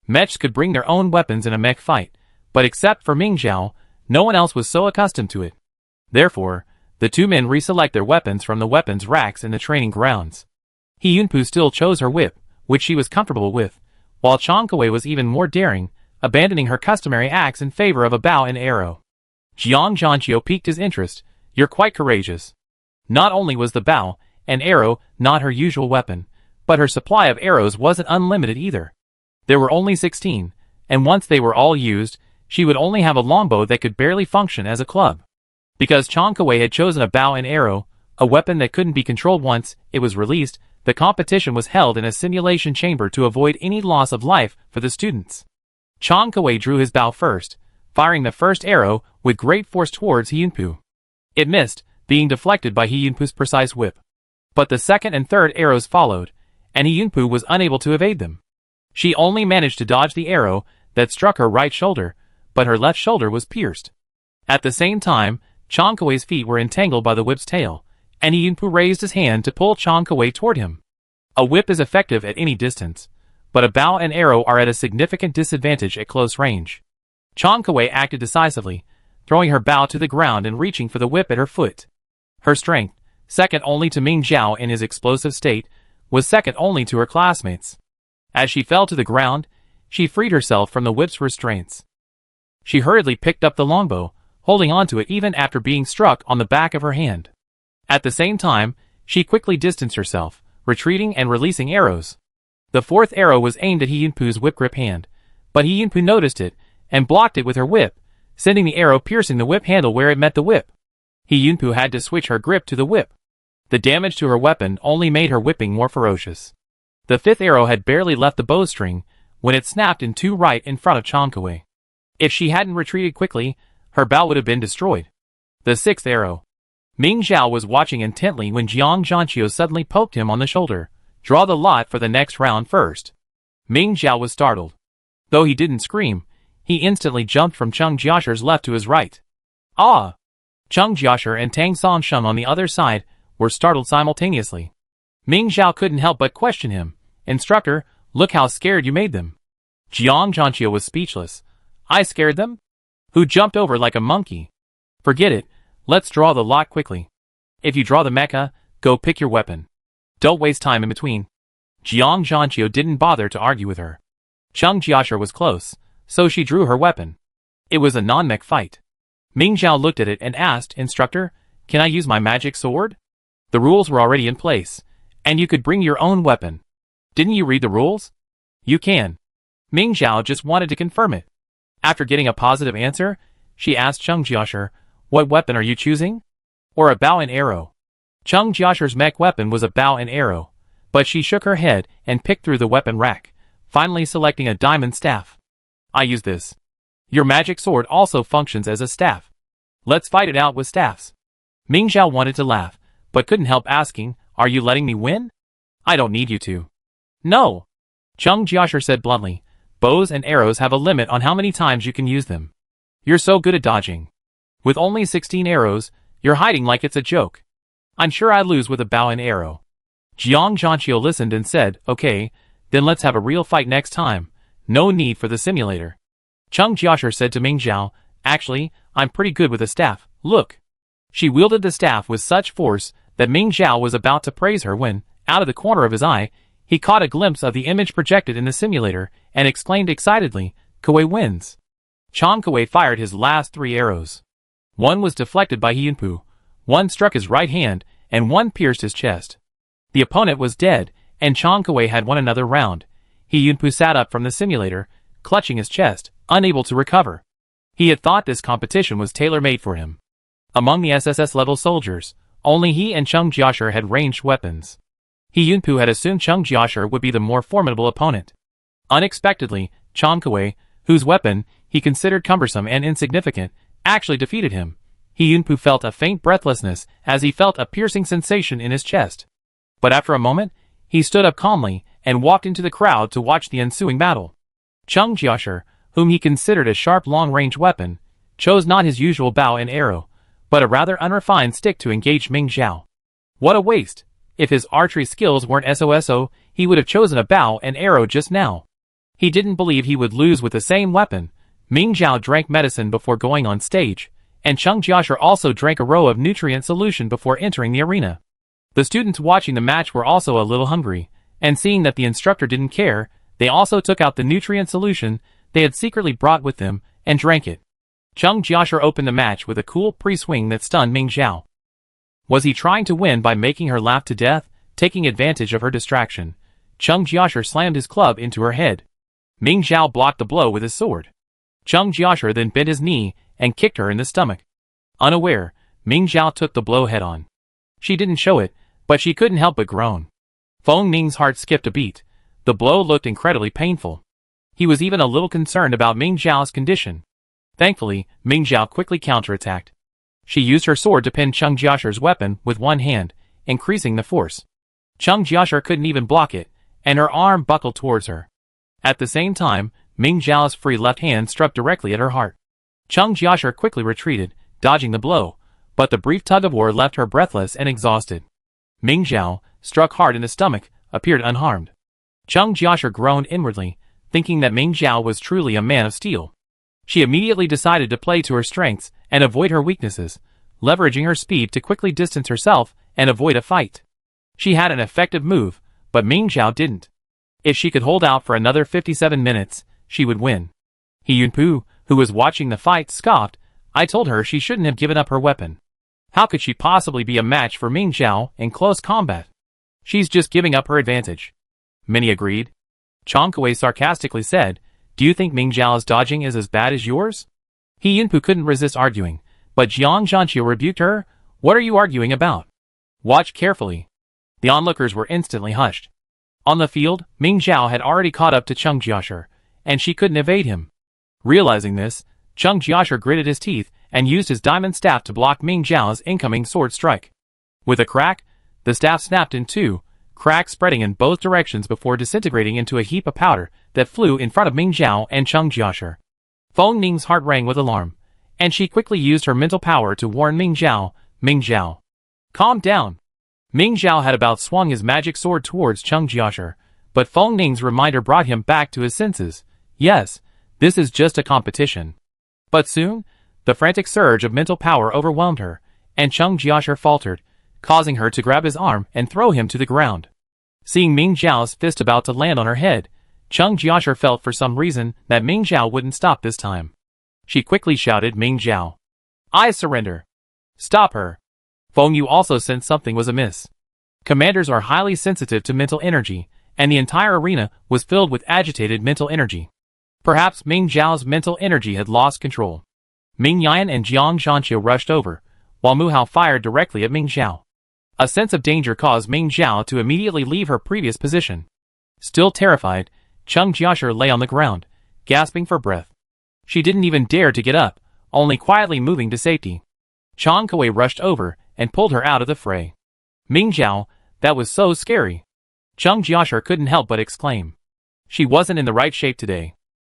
Mechs could bring their own weapons in a mech fight, but except for Ming Zhao, no one else was so accustomed to it. Therefore, The two men reselect their weapons from the weapons racks in the training grounds. He Yunpu still chose her whip, which she was comfortable with, while Chang Kuei was even more daring, abandoning her customary axe in favor of a bow and arrow. Jiang Zhanqiu piqued his interest. You're quite courageous. Not only was the bow and arrow not her usual weapon, but her supply of arrows wasn't unlimited either. There were only 16, and once they were all used, she would only have a longbow that could barely function as a club. Because Chang Kuei had chosen a bow and arrow, a weapon that couldn't be controlled once it was released, the competition was held in a simulation chamber to avoid any loss of life for the students. Chang Kuei drew his bow first, firing the first arrow with great force towards He Yunpu. It missed, being deflected by He Yunpu's precise whip. But the second and third arrows followed, and He Yunpu was unable to evade them. She only managed to dodge the arrow that struck her right shoulder, but her left shoulder was pierced. At the same time, Chang Kuei's feet were entangled by the whip's tail, and He Yunpu raised his hand to pull Chang Kuei toward him. A whip is effective at any distance, but a bow and arrow are at a significant disadvantage at close range. Chang Kuei acted decisively, throwing her bow to the ground and reaching for the whip at her foot. Her strength, second only to Ming Zhao in his explosive state, was second only to her classmates. As she fell to the ground, she freed herself from the whip's restraints. She hurriedly picked up the longbow, holding onto it even after being struck on the back of her hand. At the same time, she quickly distanced herself, retreating and releasing arrows. The fourth arrow was aimed at He Yunpu's whip grip hand, but He Yunpu noticed it and blocked it with her whip, sending the arrow piercing the whip handle where it met the whip. He Yunpu had to switch her grip to the whip. The damage to her weapon only made her whipping more ferocious. The fifth arrow had barely left the bowstring when it snapped in two right in front of Chang Kuei. If she hadn't retreated quickly, her bow would have been destroyed. The sixth arrow. Ming Zhao was watching intently when Jiang Zhanqiu suddenly poked him on the shoulder. Draw the lot for the next round first. Ming Zhao was startled. Though he didn't scream, he instantly jumped from Cheng Jiasher's left to his right. Ah! Cheng Jiasher and Tang Songsheng on the other side were startled simultaneously. Ming Zhao couldn't help but question him. Instructor, look how scared you made them. Jiang Zhanqiu was speechless. I scared them? Who jumped over like a monkey? Forget it, let's draw the lot quickly. If you draw the mecha, go pick your weapon. Don't waste time in between. Jiang Zhanqiu didn't bother to argue with her. Cheng Jiasher was close, so she drew her weapon. It was a non-mech fight. Ming Zhao looked at it and asked, Instructor, can I use my magic sword? The rules were already in place, and you could bring your own weapon. Didn't you read the rules? You can. Ming Zhao just wanted to confirm it. After getting a positive answer, she asked Cheng Jiasher, what weapon are you choosing? Or a bow and arrow? Cheng Jiasher's mech weapon was a bow and arrow, but she shook her head and picked through the weapon rack, finally selecting a diamond staff. I use this. Your magic sword also functions as a staff. Let's fight it out with staffs. Ming Zhao wanted to laugh, but couldn't help asking, are you letting me win? I don't need you to. No. Cheng Jiasher said bluntly, bows and arrows have a limit on how many times you can use them. You're so good at dodging. With only 16 arrows, you're hiding like it's a joke. I'm sure I'd lose with a bow and arrow. Jiang Zhanqiu listened and said, okay, then let's have a real fight next time. No need for the simulator. Cheng Jiasher said to Ming Zhao, actually, I'm pretty good with a staff, look. She wielded the staff with such force that Ming Zhao was about to praise her when, out of the corner of his eye, he caught a glimpse of the image projected in the simulator and exclaimed excitedly, Kuei wins. Chang Kuei fired his last 3 arrows. One was deflected by He Yunpu, one struck his right hand, and one pierced his chest. The opponent was dead, and Chang Kuei had won another round. He Yunpu sat up from the simulator, clutching his chest, unable to recover. He had thought this competition was tailor-made for him. Among the SSS-level soldiers, only he and Cheng Jiasher had ranged weapons. He Yunpu had assumed Cheng Jiasher would be the more formidable opponent. Unexpectedly, Chang Kuei, whose weapon he considered cumbersome and insignificant, actually defeated him. He Yunpu felt a faint breathlessness as he felt a piercing sensation in his chest. But after a moment, he stood up calmly and walked into the crowd to watch the ensuing battle. Cheng Jiasher, whom he considered a sharp long-range weapon, chose not his usual bow and arrow, but a rather unrefined stick to engage Ming Zhao. What a waste! If his archery skills weren't SOSO, he would have chosen a bow and arrow just now. He didn't believe he would lose with the same weapon. Ming Zhao drank medicine before going on stage, and Chung Jiashi also drank a row of nutrient solution before entering the arena. The students watching the match were also a little hungry, and seeing that the instructor didn't care, they also took out the nutrient solution they had secretly brought with them and drank it. Chung Jiashi opened the match with a cool pre-swing that stunned Ming Zhao. Was he trying to win by making her laugh to death, taking advantage of her distraction? Chung Jiashi slammed his club into her head. Ming Zhao blocked the blow with his sword. Chung Jiashi then bent his knee and kicked her in the stomach. Unaware, Ming Zhao took the blow head-on. She didn't show it, but she couldn't help but groan. Feng Ning's heart skipped a beat. The blow looked incredibly painful. He was even a little concerned about Ming Zhao's condition. Thankfully, Ming Zhao quickly counterattacked. She used her sword to pin Chung Jiashi's weapon with one hand, increasing the force. Chung Jiashi couldn't even block it, and her arm buckled towards her. At the same time, Ming Zhao's free left hand struck directly at her heart. Chung Jiashi quickly retreated, dodging the blow, but the brief tug-of-war left her breathless and exhausted. Ming Zhao, struck hard in the stomach, appeared unharmed. Chung Jiashi groaned inwardly, thinking that Ming Zhao was truly a man of steel. She immediately decided to play to her strengths and avoid her weaknesses, leveraging her speed to quickly distance herself and avoid a fight. She had an effective move, but Ming Zhao didn't. If she could hold out for another 57 minutes, she would win. He Yunpu, who was watching the fight, scoffed. I told her she shouldn't have given up her weapon. How could she possibly be a match for Ming Zhao in close combat? She's just giving up her advantage. Many agreed. Chong Kuei sarcastically said, do you think Ming Zhao's dodging is as bad as yours? He Yunpu couldn't resist arguing, but Jiang Zhanqiu rebuked her. What are you arguing about? Watch carefully. The onlookers were instantly hushed. On the field, Ming Zhao had already caught up to Chung Jiashi, and she couldn't evade him. Realizing this, Chung Jiashi gritted his teeth and used his diamond staff to block Ming Zhao's incoming sword strike. With a crack, the staff snapped in two, cracks spreading in both directions before disintegrating into a heap of powder that flew in front of Ming Zhao and Chung Jiashi. Feng Ning's heart rang with alarm, and she quickly used her mental power to warn Ming Zhao. Ming Zhao, calm down. Ming Zhao had about swung his magic sword towards Chung Jiashi, but Feng Ning's reminder brought him back to his senses. Yes, this is just a competition. But soon, the frantic surge of mental power overwhelmed her, and Chung Jiashi faltered, causing her to grab his arm and throw him to the ground. Seeing Ming Zhao's fist about to land on her head, Chung Jiashi felt for some reason that Ming Zhao wouldn't stop this time. She quickly shouted, Ming Zhao, I surrender. Stop her. Feng Yu also sensed something was amiss. Commanders are highly sensitive to mental energy, and the entire arena was filled with agitated mental energy. Perhaps Ming Zhao's mental energy had lost control. Ming Yan and Jiang Zhanqiu rushed over, while Mu Hao fired directly at Ming Zhao. A sense of danger caused Ming Zhao to immediately leave her previous position. Still terrified, Chung Jiashi lay on the ground, gasping for breath. She didn't even dare to get up, only quietly moving to safety. Chong Kuei rushed over and pulled her out of the fray. Ming Zhao, that was so scary. Chung Jiashi couldn't help but exclaim. She wasn't in the right shape today.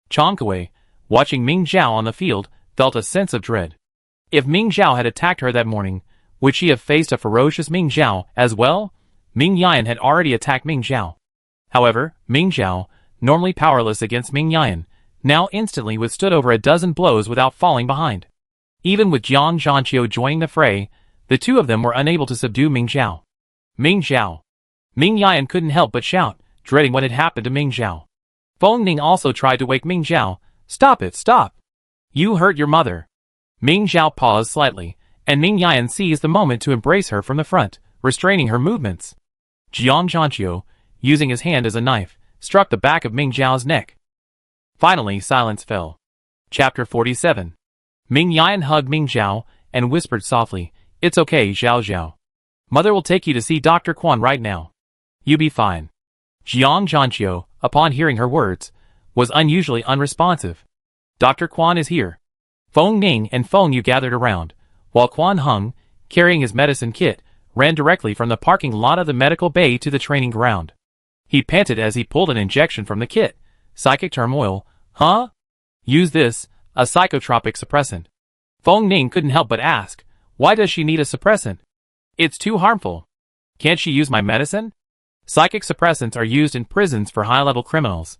Chong Kuei, watching Ming Zhao on the field, felt a sense of dread. If Ming Zhao had attacked her that morning, would she have faced a ferocious Ming Zhao as well? Ming Yan had already attacked Ming Zhao. However, Ming Zhao, normally powerless against Ming Yan, now instantly withstood over a dozen blows without falling behind. Even with Jiang Zhanqiu joining the fray, the two of them were unable to subdue Ming Zhao. Ming Zhao. Ming Yan couldn't help but shout, dreading what had happened to Ming Zhao. Feng Ning also tried to wake Ming Zhao. Stop it, stop. You hurt your mother. Ming Zhao paused slightly, and Ming Yan seized the moment to embrace her from the front, restraining her movements. Jiang Zhanqiu, using his hand as a knife, struck the back of Ming Zhao's neck. Finally, silence fell. Chapter 47. Ming Yan hugged Ming Zhao and whispered softly, It's okay, Zhao Zhao. Mother will take you to see Dr. Quan right now. You be fine. Jiang Zhanqiu, upon hearing her words, was unusually unresponsive. Dr. Quan is here. Feng Ning and Feng Yu gathered around, while Quan Hung, carrying his medicine kit, ran directly from the parking lot of the medical bay to the training ground. He panted as he pulled an injection from the kit. Psychic turmoil, huh? Use this, a psychotropic suppressant. Feng Ning couldn't help but ask, why does she need a suppressant? It's too harmful. Can't she use my medicine? Psychic suppressants are used in prisons for high-level criminals.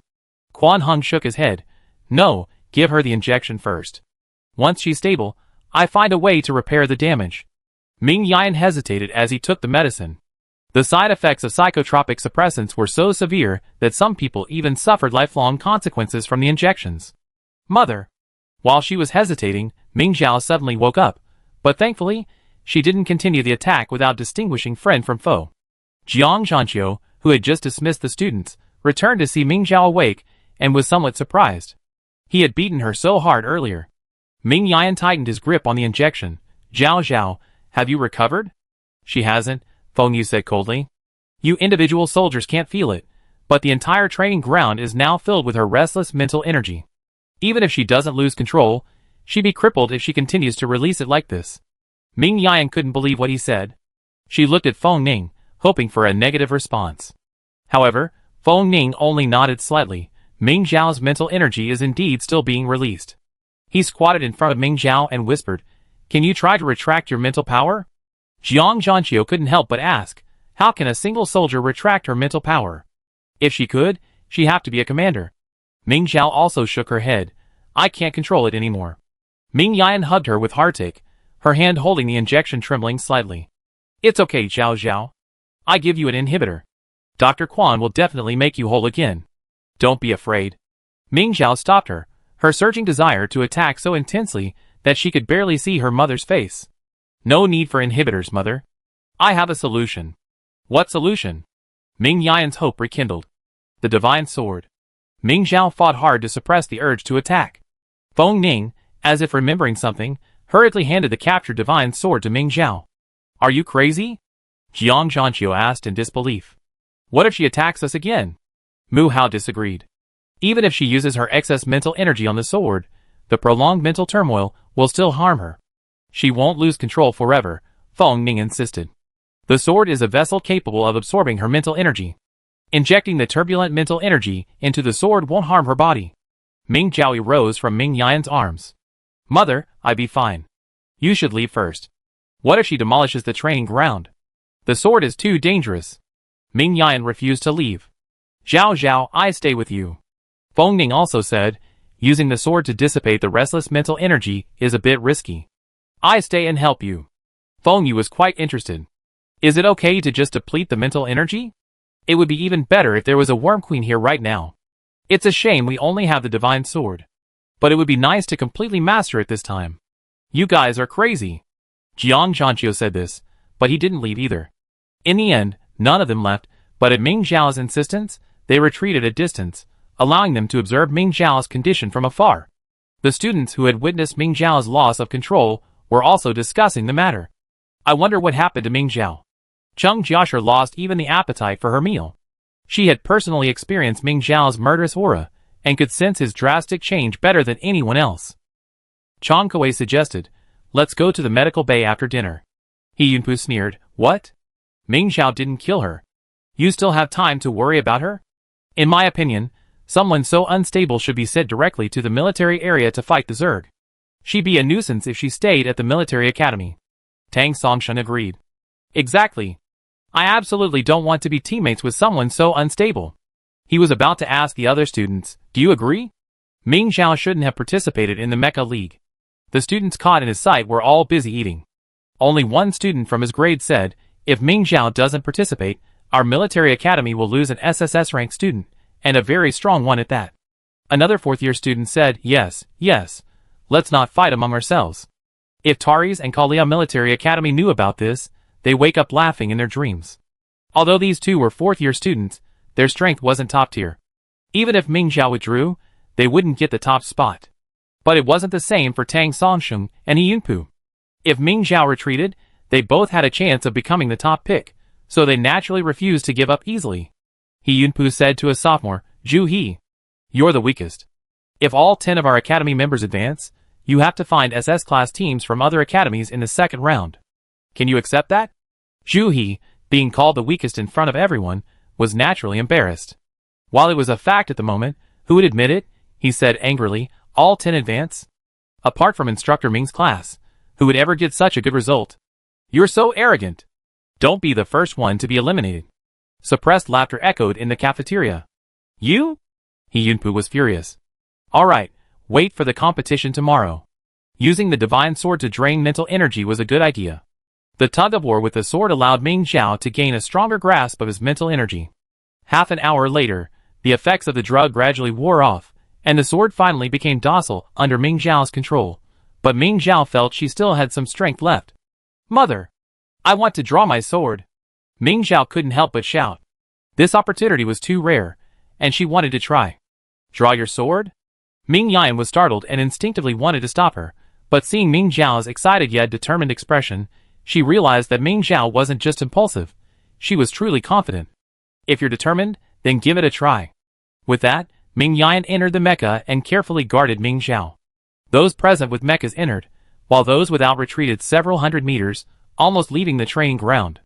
Quan Hung shook his head. No, give her the injection first. Once she's stable, I find a way to repair the damage. Ming Yan hesitated as he took the medicine. The side effects of psychotropic suppressants were so severe that some people even suffered lifelong consequences from the injections. Mother. While she was hesitating, Ming Zhao suddenly woke up, but thankfully, she didn't continue the attack without distinguishing friend from foe. Jiang Zhanqiu, who had just dismissed the students, returned to see Ming Zhao awake and was somewhat surprised. He had beaten her so hard earlier. Ming Yan tightened his grip on the injection. Zhao Zhao, have you recovered? She hasn't, Feng Yu said coldly. You individual soldiers can't feel it, but the entire training ground is now filled with her restless mental energy. Even if she doesn't lose control, she'd be crippled if she continues to release it like this. Ming Yan couldn't believe what he said. She looked at Feng Ning, hoping for a negative response. However, Feng Ning only nodded slightly. Ming Zhao's mental energy is indeed still being released. He squatted in front of Ming Zhao and whispered, "Can you try to retract your mental power?" Jiang Zhanqiu couldn't help but ask, how can a single soldier retract her mental power? If she could, she'd have to be a commander. Ming Zhao also shook her head. I can't control it anymore. Ming Yan hugged her with heartache, her hand holding the injection trembling slightly. It's okay, Zhao Zhao. I give you an inhibitor. Dr. Quan will definitely make you whole again. Don't be afraid. Ming Zhao stopped her, her surging desire to attack so intensely that she could barely see her mother's face. No need for inhibitors, mother. I have a solution. What solution? Ming Yan's hope rekindled. The divine sword. Ming Zhao fought hard to suppress the urge to attack. Feng Ning, as if remembering something, hurriedly handed the captured divine sword to Ming Zhao. Are you crazy? Jiang Zhanqiu asked in disbelief. What if she attacks us again? Mu Hao disagreed. Even if she uses her excess mental energy on the sword, the prolonged mental turmoil will still harm her. She won't lose control forever, Feng Ning insisted. The sword is a vessel capable of absorbing her mental energy. Injecting the turbulent mental energy into the sword won't harm her body. Ming Zhao rose from Ming Yan's arms. Mother, I'd be fine. You should leave first. What if she demolishes the training ground? The sword is too dangerous. Ming Yan refused to leave. Zhao Zhao, I stay with you. Feng Ning also said, using the sword to dissipate the restless mental energy is a bit risky. I stay and help you. Feng Yu was quite interested. Is it okay to just deplete the mental energy? It would be even better if there was a Worm Queen here right now. It's a shame we only have the divine sword. But it would be nice to completely master it this time. You guys are crazy. Jiang Zhanqiu said this, but he didn't leave either. In the end, none of them left, but at Ming Zhao's insistence, they retreated a distance, allowing them to observe Ming Zhao's condition from afar. The students who had witnessed Ming Zhao's loss of control were also discussing the matter. I wonder what happened to Ming Zhao. Cheng Jiasher lost even the appetite for her meal. She had personally experienced Ming Zhao's murderous aura, and could sense his drastic change better than anyone else. Chang Kuei suggested, let's go to the medical bay after dinner. He Yunpu sneered, what? Ming Zhao didn't kill her. You still have time to worry about her? In my opinion, someone so unstable should be sent directly to the military area to fight the Zerg. She'd be a nuisance if she stayed at the military academy. Tang Songshan agreed. Exactly. I absolutely don't want to be teammates with someone so unstable. He was about to ask the other students, do you agree? Ming Zhao shouldn't have participated in the Mecha League. The students caught in his sight were all busy eating. Only one student from his grade said, if Ming Zhao doesn't participate, our military academy will lose an SSS rank student, and a very strong one at that. Another fourth-year student said, yes, let's not fight among ourselves. If Tari's and Kalia Military Academy knew about this, they wake up laughing in their dreams. Although these two were fourth-year students, their strength wasn't top tier. Even if Ming Zhao withdrew, they wouldn't get the top spot. But it wasn't the same for Tang Songsheng and He Yunpu. If Ming Zhao retreated, they both had a chance of becoming the top pick, so they naturally refused to give up easily. He Yunpu said to a sophomore, Zhu He, you're the weakest. If all 10 of our academy members advance, you have to find SS class teams from other academies in the second round. Can you accept that? Zhu He, being called the weakest in front of everyone, was naturally embarrassed. While it was a fact at the moment, who would admit it? He said angrily, all 10 advance? Apart from Instructor Ming's class, who would ever get such a good result? You're so arrogant. Don't be the first one to be eliminated. Suppressed laughter echoed in the cafeteria. You? He Yunpu was furious. Alright, wait for the competition tomorrow. Using the divine sword to drain mental energy was a good idea. The tug-of-war with the sword allowed Ming Xiao to gain a stronger grasp of his mental energy. Half an hour later, the effects of the drug gradually wore off, and the sword finally became docile under Ming Xiao's control. But Ming Xiao felt she still had some strength left. "Mother! I want to draw my sword!" Ming Xiao couldn't help but shout. This opportunity was too rare, and she wanted to try. "Draw your sword?" Ming Yan was startled and instinctively wanted to stop her, but seeing Ming Xiao's excited yet determined expression, she realized that Ming Xiao wasn't just impulsive, she was truly confident. "If you're determined, then give it a try." With that, Ming Yan entered the mecha and carefully guarded Ming Xiao. Those present with mechas entered, while those without retreated several hundred meters, almost leaving the training ground.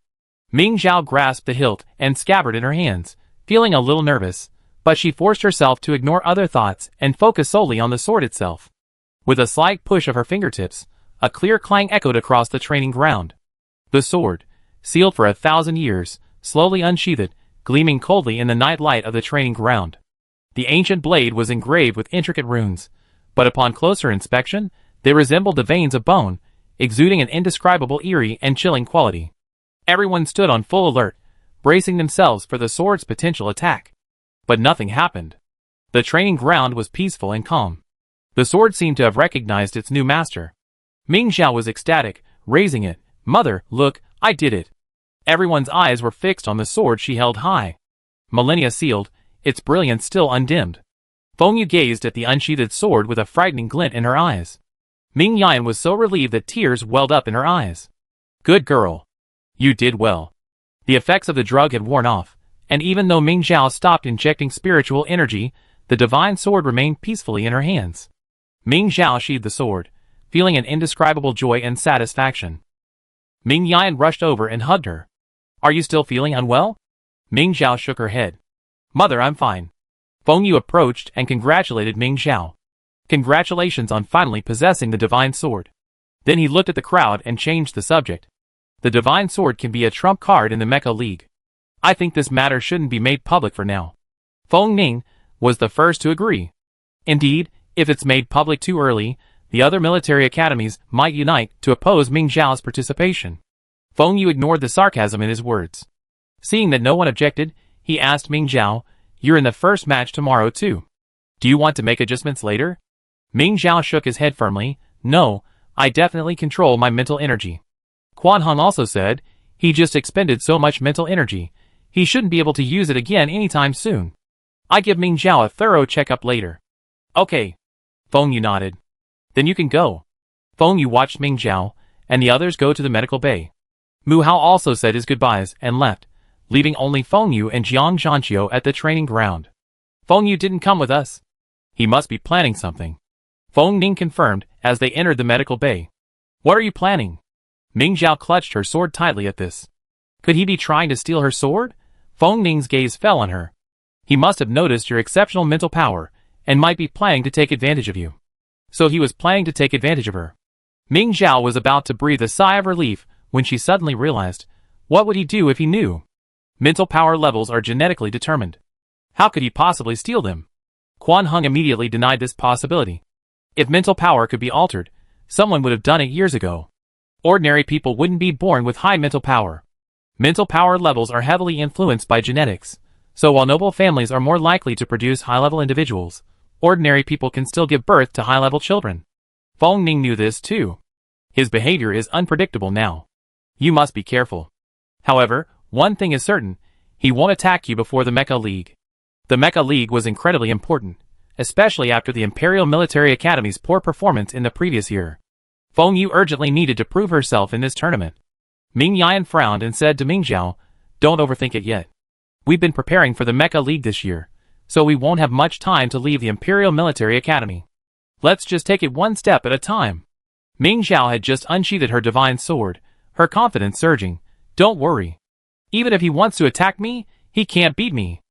Ming Xiao grasped the hilt and scabbard in her hands, feeling a little nervous, but she forced herself to ignore other thoughts and focus solely on the sword itself. With a slight push of her fingertips, a clear clang echoed across the training ground. The sword, sealed for 1,000 years, slowly unsheathed, gleaming coldly in the night light of the training ground. The ancient blade was engraved with intricate runes, but upon closer inspection, they resembled the veins of bone, exuding an indescribable eerie and chilling quality. Everyone stood on full alert, bracing themselves for the sword's potential attack. But nothing happened. The training ground was peaceful and calm. The sword seemed to have recognized its new master. Ming Xiao was ecstatic, raising it. "Mother, look, I did it." Everyone's eyes were fixed on the sword she held high. Millennia sealed, its brilliance still undimmed. Feng Yu gazed at the unsheathed sword with a frightening glint in her eyes. Ming Yan was so relieved that tears welled up in her eyes. "Good girl. You did well." The effects of the drug had worn off, and even though Ming Xiao stopped injecting spiritual energy, the divine sword remained peacefully in her hands. Ming Xiao sheathed the sword, feeling an indescribable joy and satisfaction. Ming Yan rushed over and hugged her. "Are you still feeling unwell?" Ming Xiao shook her head. "Mother, I'm fine." Feng Yu approached and congratulated Ming Xiao. "Congratulations on finally possessing the divine sword." Then he looked at the crowd and changed the subject. "The divine sword can be a trump card in the Mecha League. I think this matter shouldn't be made public for now." Feng Ning was the first to agree. Indeed, if it's made public too early, the other military academies might unite to oppose Ming Xiao's participation. Feng Yu ignored the sarcasm in his words. Seeing that no one objected, he asked Ming Xiao, "You're in the first match tomorrow too. Do you want to make adjustments later?" Ming Xiao shook his head firmly. "No, I definitely control my mental energy." Quan Hong also said, "He just expended so much mental energy, he shouldn't be able to use it again anytime soon. I give Ming Xiao a thorough checkup later." "Okay." Feng Yu nodded. "Then you can go." Feng Yu watched Ming Xiao and the others go to the medical bay. Mu Hao also said his goodbyes and left, leaving only Feng Yu and Jiang Zhanqiu at the training ground. "Feng Yu didn't come with us. He must be planning something," Feng Ning confirmed as they entered the medical bay. "What are you planning?" Ming Xiao clutched her sword tightly at this. Could he be trying to steal her sword? Feng Ning's gaze fell on her. "He must have noticed your exceptional mental power and might be planning to take advantage of you." So he was planning to take advantage of her. Ming Xiao was about to breathe a sigh of relief when she suddenly realized, what would he do if he knew? Mental power levels are genetically determined. How could he possibly steal them? Quan Hong immediately denied this possibility. If mental power could be altered, someone would have done it years ago. Ordinary people wouldn't be born with high mental power. Mental power levels are heavily influenced by genetics, so while noble families are more likely to produce high-level individuals, ordinary people can still give birth to high-level children. Feng Ning knew this too. His behavior is unpredictable now. You must be careful. However, one thing is certain, he won't attack you before the Mecha League. The Mecha League was incredibly important, especially after the Imperial Military Academy's poor performance in the previous year. Feng Yu urgently needed to prove herself in this tournament. Ming Yan frowned and said to Ming Xiao, "Don't overthink it yet. We've been preparing for the Mecha League this year, so we won't have much time to leave the Imperial Military Academy. Let's just take it one step at a time." Ming Xiao had just unsheathed her divine sword, her confidence surging. "Don't worry. Even if he wants to attack me, he can't beat me."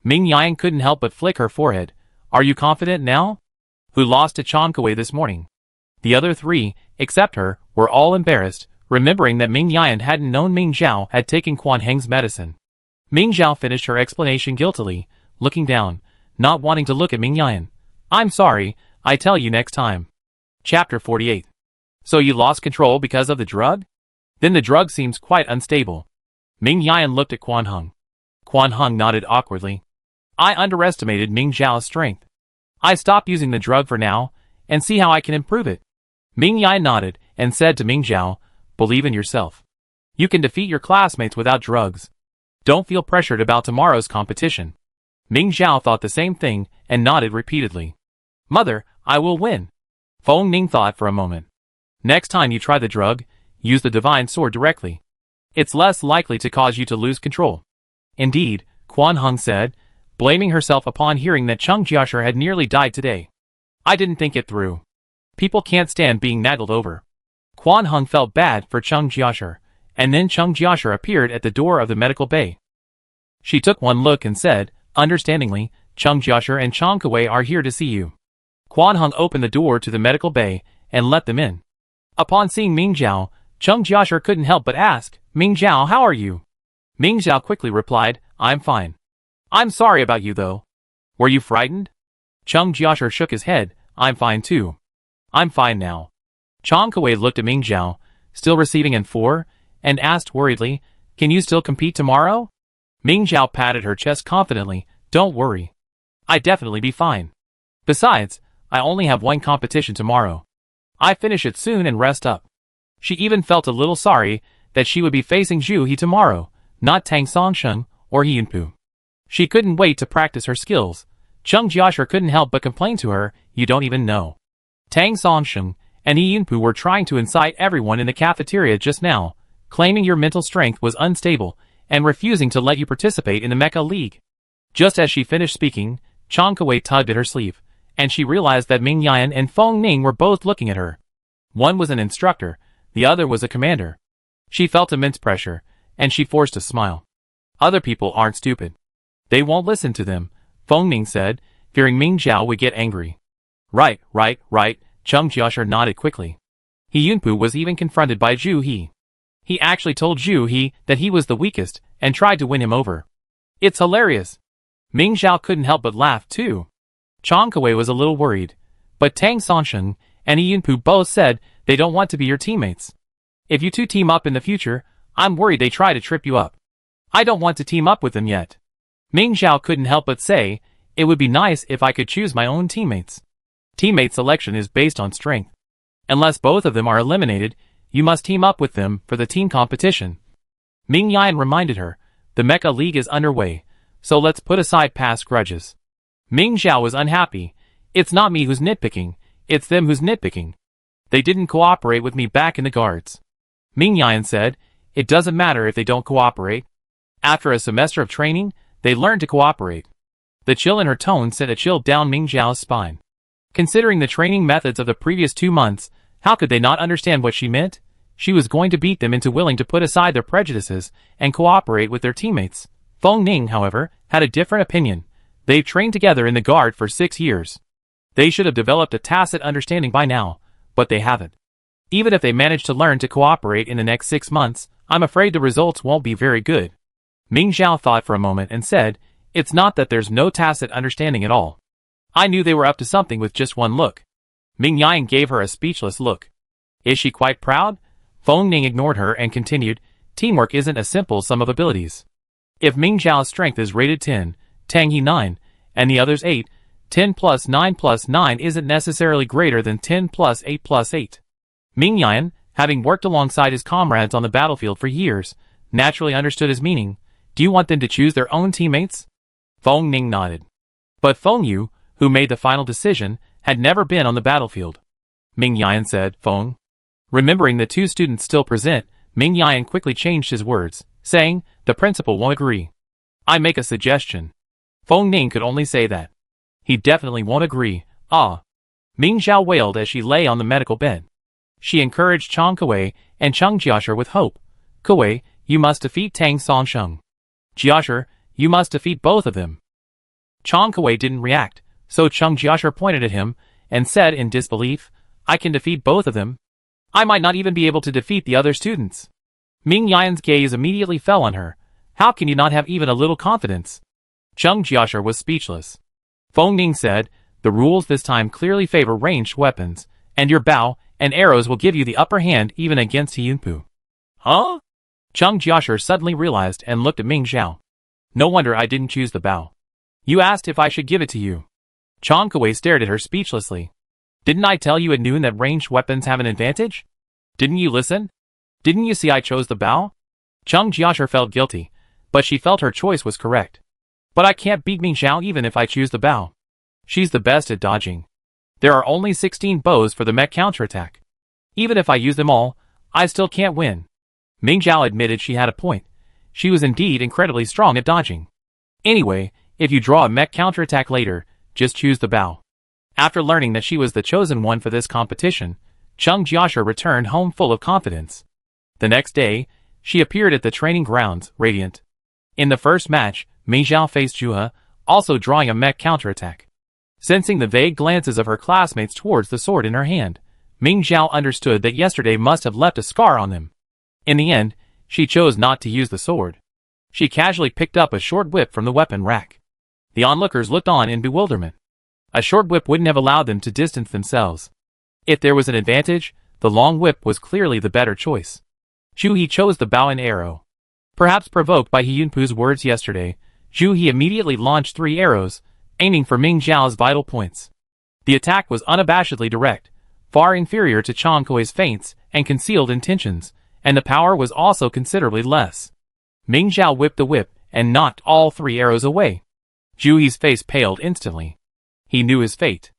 Ming Yan couldn't help but flick her forehead. "Are you confident now?" Who lost to Chang Kuei this morning? The other three, except her, were all embarrassed, remembering that Ming Yan hadn't known Ming Xiao had taken Quan Heng's medicine. Ming Xiao finished her explanation guiltily, looking down, not wanting to look at Ming Yan. "I'm sorry, I tell you next time." Chapter 48 So you lost control because of the drug? Then the drug seems quite unstable. Ming Yan looked at Quan Hung. Quan Hung nodded awkwardly. I underestimated Ming Zhao's strength. I stopped using the drug for now, and see how I can improve it. Ming Yan nodded and said to Ming Zhao, believe in yourself. You can defeat your classmates without drugs. Don't feel pressured about tomorrow's competition. Ming Zhao thought the same thing and nodded repeatedly. Mother, I will win. Feng Ning thought for a moment. Next time you try the drug, use the divine sword directly. It's less likely to cause you to lose control. Indeed, Quan Hung said, blaming herself upon hearing that Cheng Jiashur had nearly died today. I didn't think it through. People can't stand being naggled over. Quan Hung felt bad for Cheng Jiashur, and then Cheng Jiashur appeared at the door of the medical bay. She took one look and said, understandingly, Cheng Jiashur and Chang Kuei are here to see you. Quan Hung opened the door to the medical bay and let them in. Upon seeing Ming Zhao, Cheng Jiashur couldn't help but ask, Ming Zhao, how are you? Ming Zhao quickly replied, I'm fine. I'm sorry about you though. Were you frightened? Cheng Jiashur shook his head, I'm fine too. I'm fine now. Chang Kuei looked at Ming Zhao, still receiving in 4, and asked worriedly, can you still compete tomorrow? Ming Zhao patted her chest confidently, don't worry. I'd definitely be fine. Besides, I only have one competition tomorrow. I finish it soon and rest up. She even felt a little sorry that she would be facing Zhu He tomorrow, not Tang Songsheng or He Yunpu. She couldn't wait to practice her skills. Cheng Jiashur couldn't help but complain to her, you don't even know. Tang Songsheng and He Yunpu were trying to incite everyone in the cafeteria just now, claiming your mental strength was unstable and refusing to let you participate in the Mecha League. Just as she finished speaking, Chang Kuei tugged at her sleeve, and she realized that Ming Yan and Feng Ning were both looking at her. One was an instructor, the other was a commander. She felt immense pressure, and she forced a smile. Other people aren't stupid. They won't listen to them, Feng Ning said, fearing Ming Zhao would get angry. Right, Cheng Jiashur nodded quickly. He Yunpu was even confronted by Zhu He. He actually told Zhu He that he was the weakest, and tried to win him over. It's hilarious. Ming Zhao couldn't help but laugh too. Chang Kuei was a little worried, but Tang Songsheng and He Yunpu both said they don't want to be your teammates. If you two team up in the future, I'm worried they try to trip you up. I don't want to team up with them yet. Ming Zhao couldn't help but say, it would be nice if I could choose my own teammates. Teammate selection is based on strength. Unless both of them are eliminated, you must team up with them for the team competition. Ming Yan reminded her, the Mecha League is underway, so let's put aside past grudges. Ming Zhao was unhappy. It's not me who's nitpicking, it's them who's nitpicking. They didn't cooperate with me back in the guards. Ming Yan said, it doesn't matter if they don't cooperate. After a semester of training, they learned to cooperate. The chill in her tone sent a chill down Ming Zhao's spine. Considering the training methods of the previous 2 months, how could they not understand what she meant? She was going to beat them into willing to put aside their prejudices and cooperate with their teammates. Feng Ning, however, had a different opinion. They've trained together in the guard for 6 years. They should have developed a tacit understanding by now, but they haven't. Even if they manage to learn to cooperate in the next 6 months, I'm afraid the results won't be very good. Ming Zhao thought for a moment and said, it's not that there's no tacit understanding at all. I knew they were up to something with just one look. Ming Yan gave her a speechless look. Is she quite proud? Feng Ning ignored her and continued, teamwork isn't a simple sum of abilities. If Ming Zhao's strength is rated 10, Tang He 9, and the others 8, 10 plus 9 plus 9 isn't necessarily greater than 10 plus 8 plus 8. Ming Yan, having worked alongside his comrades on the battlefield for years, naturally understood his meaning. Do you want them to choose their own teammates? Feng Ning nodded. But Feng Yu, who made the final decision, had never been on the battlefield. Ming Yan said, Feng. Remembering the 2 students still present, Ming Yan quickly changed his words, saying, the principal won't agree. I make a suggestion. Feng Ning could only say that. He definitely won't agree. Ah. Ming Zhao wailed as she lay on the medical bed. She encouraged Chang Kuei and Cheng Jiashur with hope. Kuei, you must defeat Tang Songsheng. Jiashur, you must defeat both of them. Chang Kuei didn't react, so Cheng Jiashur pointed at him and said in disbelief, I can defeat both of them. I might not even be able to defeat the other students. Ming Yan's gaze immediately fell on her. How can you not have even a little confidence? Cheng Jiashur was speechless. Feng Ning said, the rules this time clearly favor ranged weapons, and your bow and arrows will give you the upper hand even against Yunpu. Huh? Chung Jiashir suddenly realized and looked at Ming Zhao. No wonder I didn't choose the bow. You asked if I should give it to you. Chang Kuei stared at her speechlessly. Didn't I tell you at noon that ranged weapons have an advantage? Didn't you listen? Didn't you see I chose the bow? Chung Jiashir felt guilty, but she felt her choice was correct. But I can't beat Ming Zhao even if I choose the bow. She's the best at dodging. There are only 16 bows for the mech counterattack. Even if I use them all, I still can't win. Ming Zhao admitted she had a point. She was indeed incredibly strong at dodging. Anyway, if you draw a mech counterattack later, just choose the bow. After learning that she was the chosen one for this competition, Chung Jiashir returned home full of confidence. The next day, she appeared at the training grounds, radiant. In the first match, Ming Zhao faced Zhuhe, also drawing a mech counterattack. Sensing the vague glances of her classmates towards the sword in her hand, Ming Zhao understood that yesterday must have left a scar on them. In the end, she chose not to use the sword. She casually picked up a short whip from the weapon rack. The onlookers looked on in bewilderment. A short whip wouldn't have allowed them to distance themselves. If there was an advantage, the long whip was clearly the better choice. Zhu He chose the bow and arrow. Perhaps provoked by He Yunpu's words yesterday, Zhu He immediately launched 3 arrows, aiming for Ming Zhao's vital points. The attack was unabashedly direct, far inferior to Chang Kuei's feints and concealed intentions, and the power was also considerably less. Ming Zhao whipped the whip and knocked all 3 arrows away. Zhu He's face paled instantly. He knew his fate.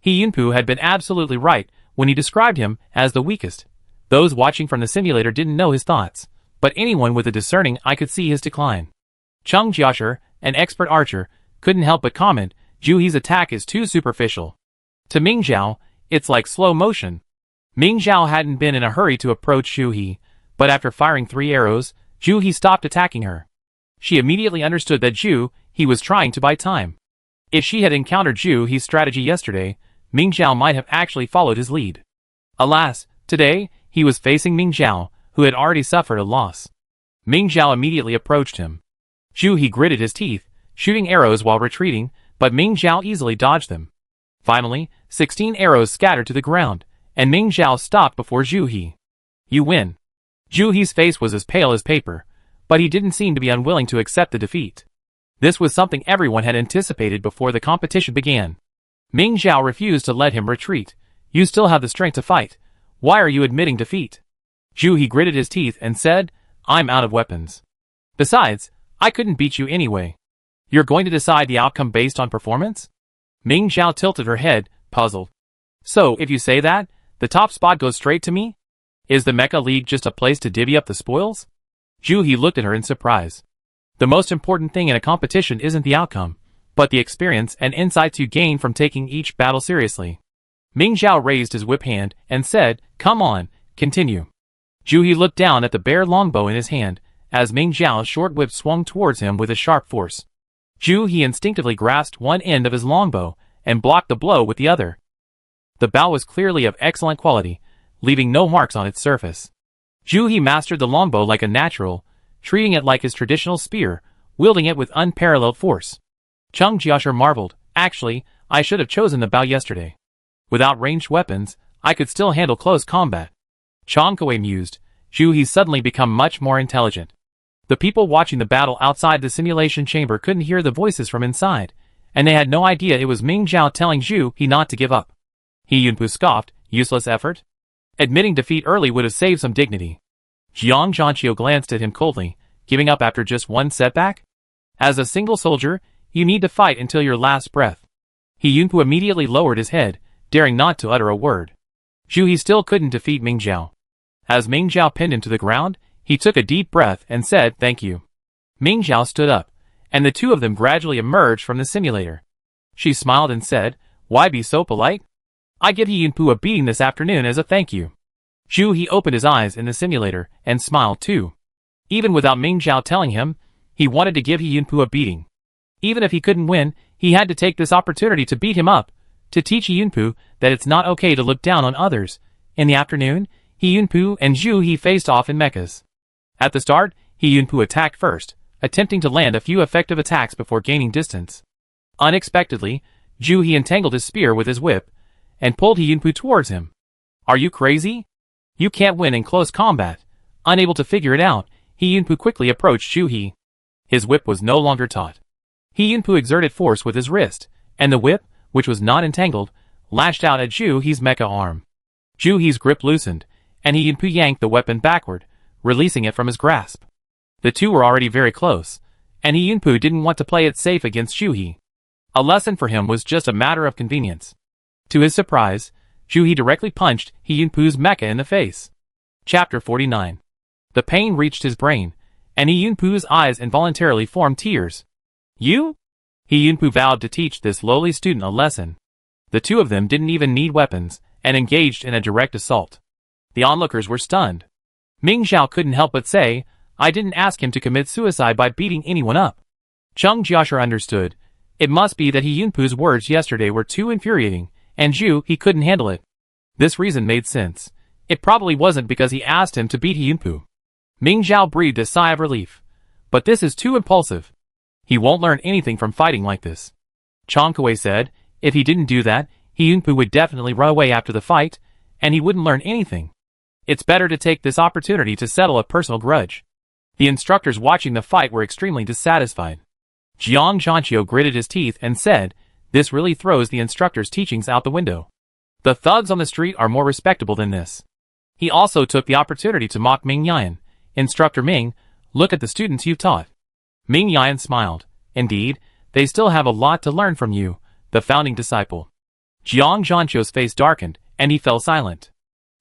He Yunpu had been absolutely right when he described him as the weakest. Those watching from the simulator didn't know his thoughts, but anyone with a discerning eye could see his decline. Chung Jiashir, an expert archer, couldn't help but comment, Zhu He's attack is too superficial. To Ming Zhao, it's like slow motion. Ming Zhao hadn't been in a hurry to approach Zhu He, but after firing 3 arrows, Zhu He stopped attacking her. She immediately understood that Zhu He was trying to buy time. If she had encountered Zhu He's strategy yesterday, Ming Zhao might have actually followed his lead. Alas, today, he was facing Ming Zhao, who had already suffered a loss. Ming Zhao immediately approached him. Zhu He gritted his teeth, shooting arrows while retreating, but Ming Zhao easily dodged them. Finally, 16 arrows scattered to the ground, and Ming Zhao stopped before Zhu He. You win. Zhu He's face was as pale as paper, but he didn't seem to be unwilling to accept the defeat. This was something everyone had anticipated before the competition began. Ming Zhao refused to let him retreat. You still have the strength to fight. Why are you admitting defeat? Zhu He gritted his teeth and said, I'm out of weapons. Besides, I couldn't beat you anyway. You're going to decide the outcome based on performance? Ming Zhao tilted her head, puzzled. So, if you say that, the top spot goes straight to me? Is the Mecha League just a place to divvy up the spoils? Zhu He looked at her in surprise. The most important thing in a competition isn't the outcome, but the experience and insights you gain from taking each battle seriously. Ming Zhao raised his whip hand and said, Come on, continue. Zhu He looked down at the bare longbow in his hand, as Ming Zhao's short whip swung towards him with a sharp force. Zhu He instinctively grasped one end of his longbow and blocked the blow with the other. The bow was clearly of excellent quality, leaving no marks on its surface. Zhu He mastered the longbow like a natural, treating it like his traditional spear, wielding it with unparalleled force. Chung Jiashir marveled, Actually, I should have chosen the bow yesterday. Without ranged weapons, I could still handle close combat. Chang Kuei mused, Zhu He's suddenly become much more intelligent. The people watching the battle outside the simulation chamber couldn't hear the voices from inside, and they had no idea it was Ming Zhao telling Zhu He not to give up. He Yunpu scoffed, useless effort? Admitting defeat early would have saved some dignity. Jiang Zhanqiu glanced at him coldly, giving up after just one setback? As a single soldier, you need to fight until your last breath. He Yunpu immediately lowered his head, daring not to utter a word. Zhu He still couldn't defeat Ming Zhao. As Ming Zhao pinned him to the ground, he took a deep breath and said, Thank you. Ming Zhao stood up, and the two of them gradually emerged from the simulator. She smiled and said, Why be so polite? I give He Yunpu a beating this afternoon as a thank you. Zhu He opened his eyes in the simulator and smiled too. Even without Ming Zhao telling him, he wanted to give He Yunpu a beating. Even if he couldn't win, he had to take this opportunity to beat him up, to teach He Yunpu that it's not okay to look down on others. In the afternoon, He Yunpu and Zhu He faced off in mechas. At the start, He Yunpu attacked first, attempting to land a few effective attacks before gaining distance. Unexpectedly, Zhu He entangled his spear with his whip, and pulled He Yunpu towards him. Are you crazy? You can't win in close combat. Unable to figure it out, He Yunpu quickly approached Zhu He. His whip was no longer taut. He Yunpu exerted force with his wrist, and the whip, which was not entangled, lashed out at Zhu He's mecha arm. Zhu He's grip loosened, and He Yunpu yanked the weapon backward, releasing it from his grasp. The two were already very close, and He Yunpu didn't want to play it safe against Zhu He. A lesson for him was just a matter of convenience. To his surprise, Zhu He directly punched He Yunpu's mecha in the face. Chapter 49. The pain reached his brain, and He Yunpu's eyes involuntarily formed tears. You? He Yunpu vowed to teach this lowly student a lesson. The two of them didn't even need weapons, and engaged in a direct assault. The onlookers were stunned. Ming Zhao couldn't help but say, I didn't ask him to commit suicide by beating anyone up. Cheng Jiashir understood. It must be that He Yunpu's words yesterday were too infuriating, and Zhu He couldn't handle it. This reason made sense. It probably wasn't because he asked him to beat He Yunpu. Ming Zhao breathed a sigh of relief. But this is too impulsive. He won't learn anything from fighting like this. Chang Kuei said, if he didn't do that, He Yunpu would definitely run away after the fight, and he wouldn't learn anything. It's better to take this opportunity to settle a personal grudge. The instructors watching the fight were extremely dissatisfied. Jiang Zhanqiu gritted his teeth and said, this really throws the instructor's teachings out the window. The thugs on the street are more respectable than this. He also took the opportunity to mock Ming Yan. Instructor Ming, look at the students you've taught. Ming Yan smiled. Indeed, they still have a lot to learn from you, the founding disciple. Jiang Zhanqiu's face darkened, and he fell silent.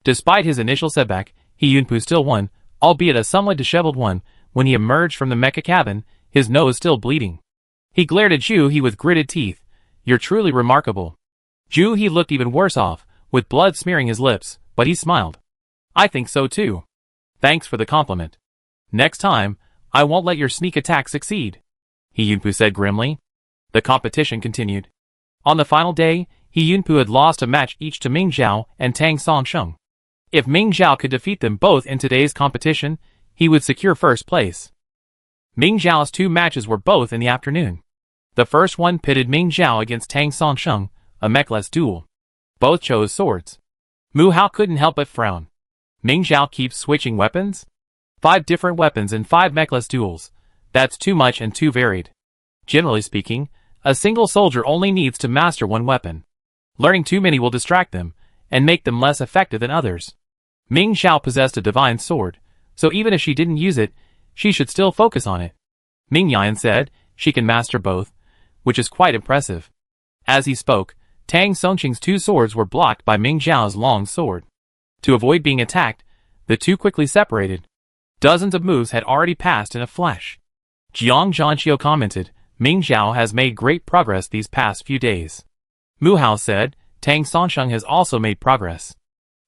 Despite his initial setback, He Yunpu still won, albeit a somewhat disheveled one. When he emerged from the mecha cabin, his nose still bleeding. He glared at Zhu He with gritted teeth. You're truly remarkable. Zhu He looked even worse off, with blood smearing his lips, but he smiled. I think so too. Thanks for the compliment. Next time, I won't let your sneak attack succeed, He Yunpu said grimly. The competition continued. On the final day, He Yunpu had lost a match each to Ming Zhao and Tang Songsheng. If Ming Zhao could defeat them both in today's competition, he would secure first place. Ming Zhao's two matches were both in the afternoon. The first one pitted Ming Zhao against Tang Songsheng, a mechless duel. Both chose swords. Mu Hao couldn't help but frown. Ming Zhao keeps switching weapons? 5 different weapons in 5 mechless duels. That's too much and too varied. Generally speaking, a single soldier only needs to master one weapon. Learning too many will distract them, and make them less effective than others. Ming Zhao possessed a divine sword, so even if she didn't use it, she should still focus on it. Ming Yan said, she can master both, which is quite impressive. As he spoke, Tang Songsheng's 2 swords were blocked by Ming Zhao's long sword. To avoid being attacked, the two quickly separated. Dozens of moves had already passed in a flash. Jiang Zhanqiu commented, Ming Zhao has made great progress these past few days. Mu Hao said, Tang Songsheng has also made progress.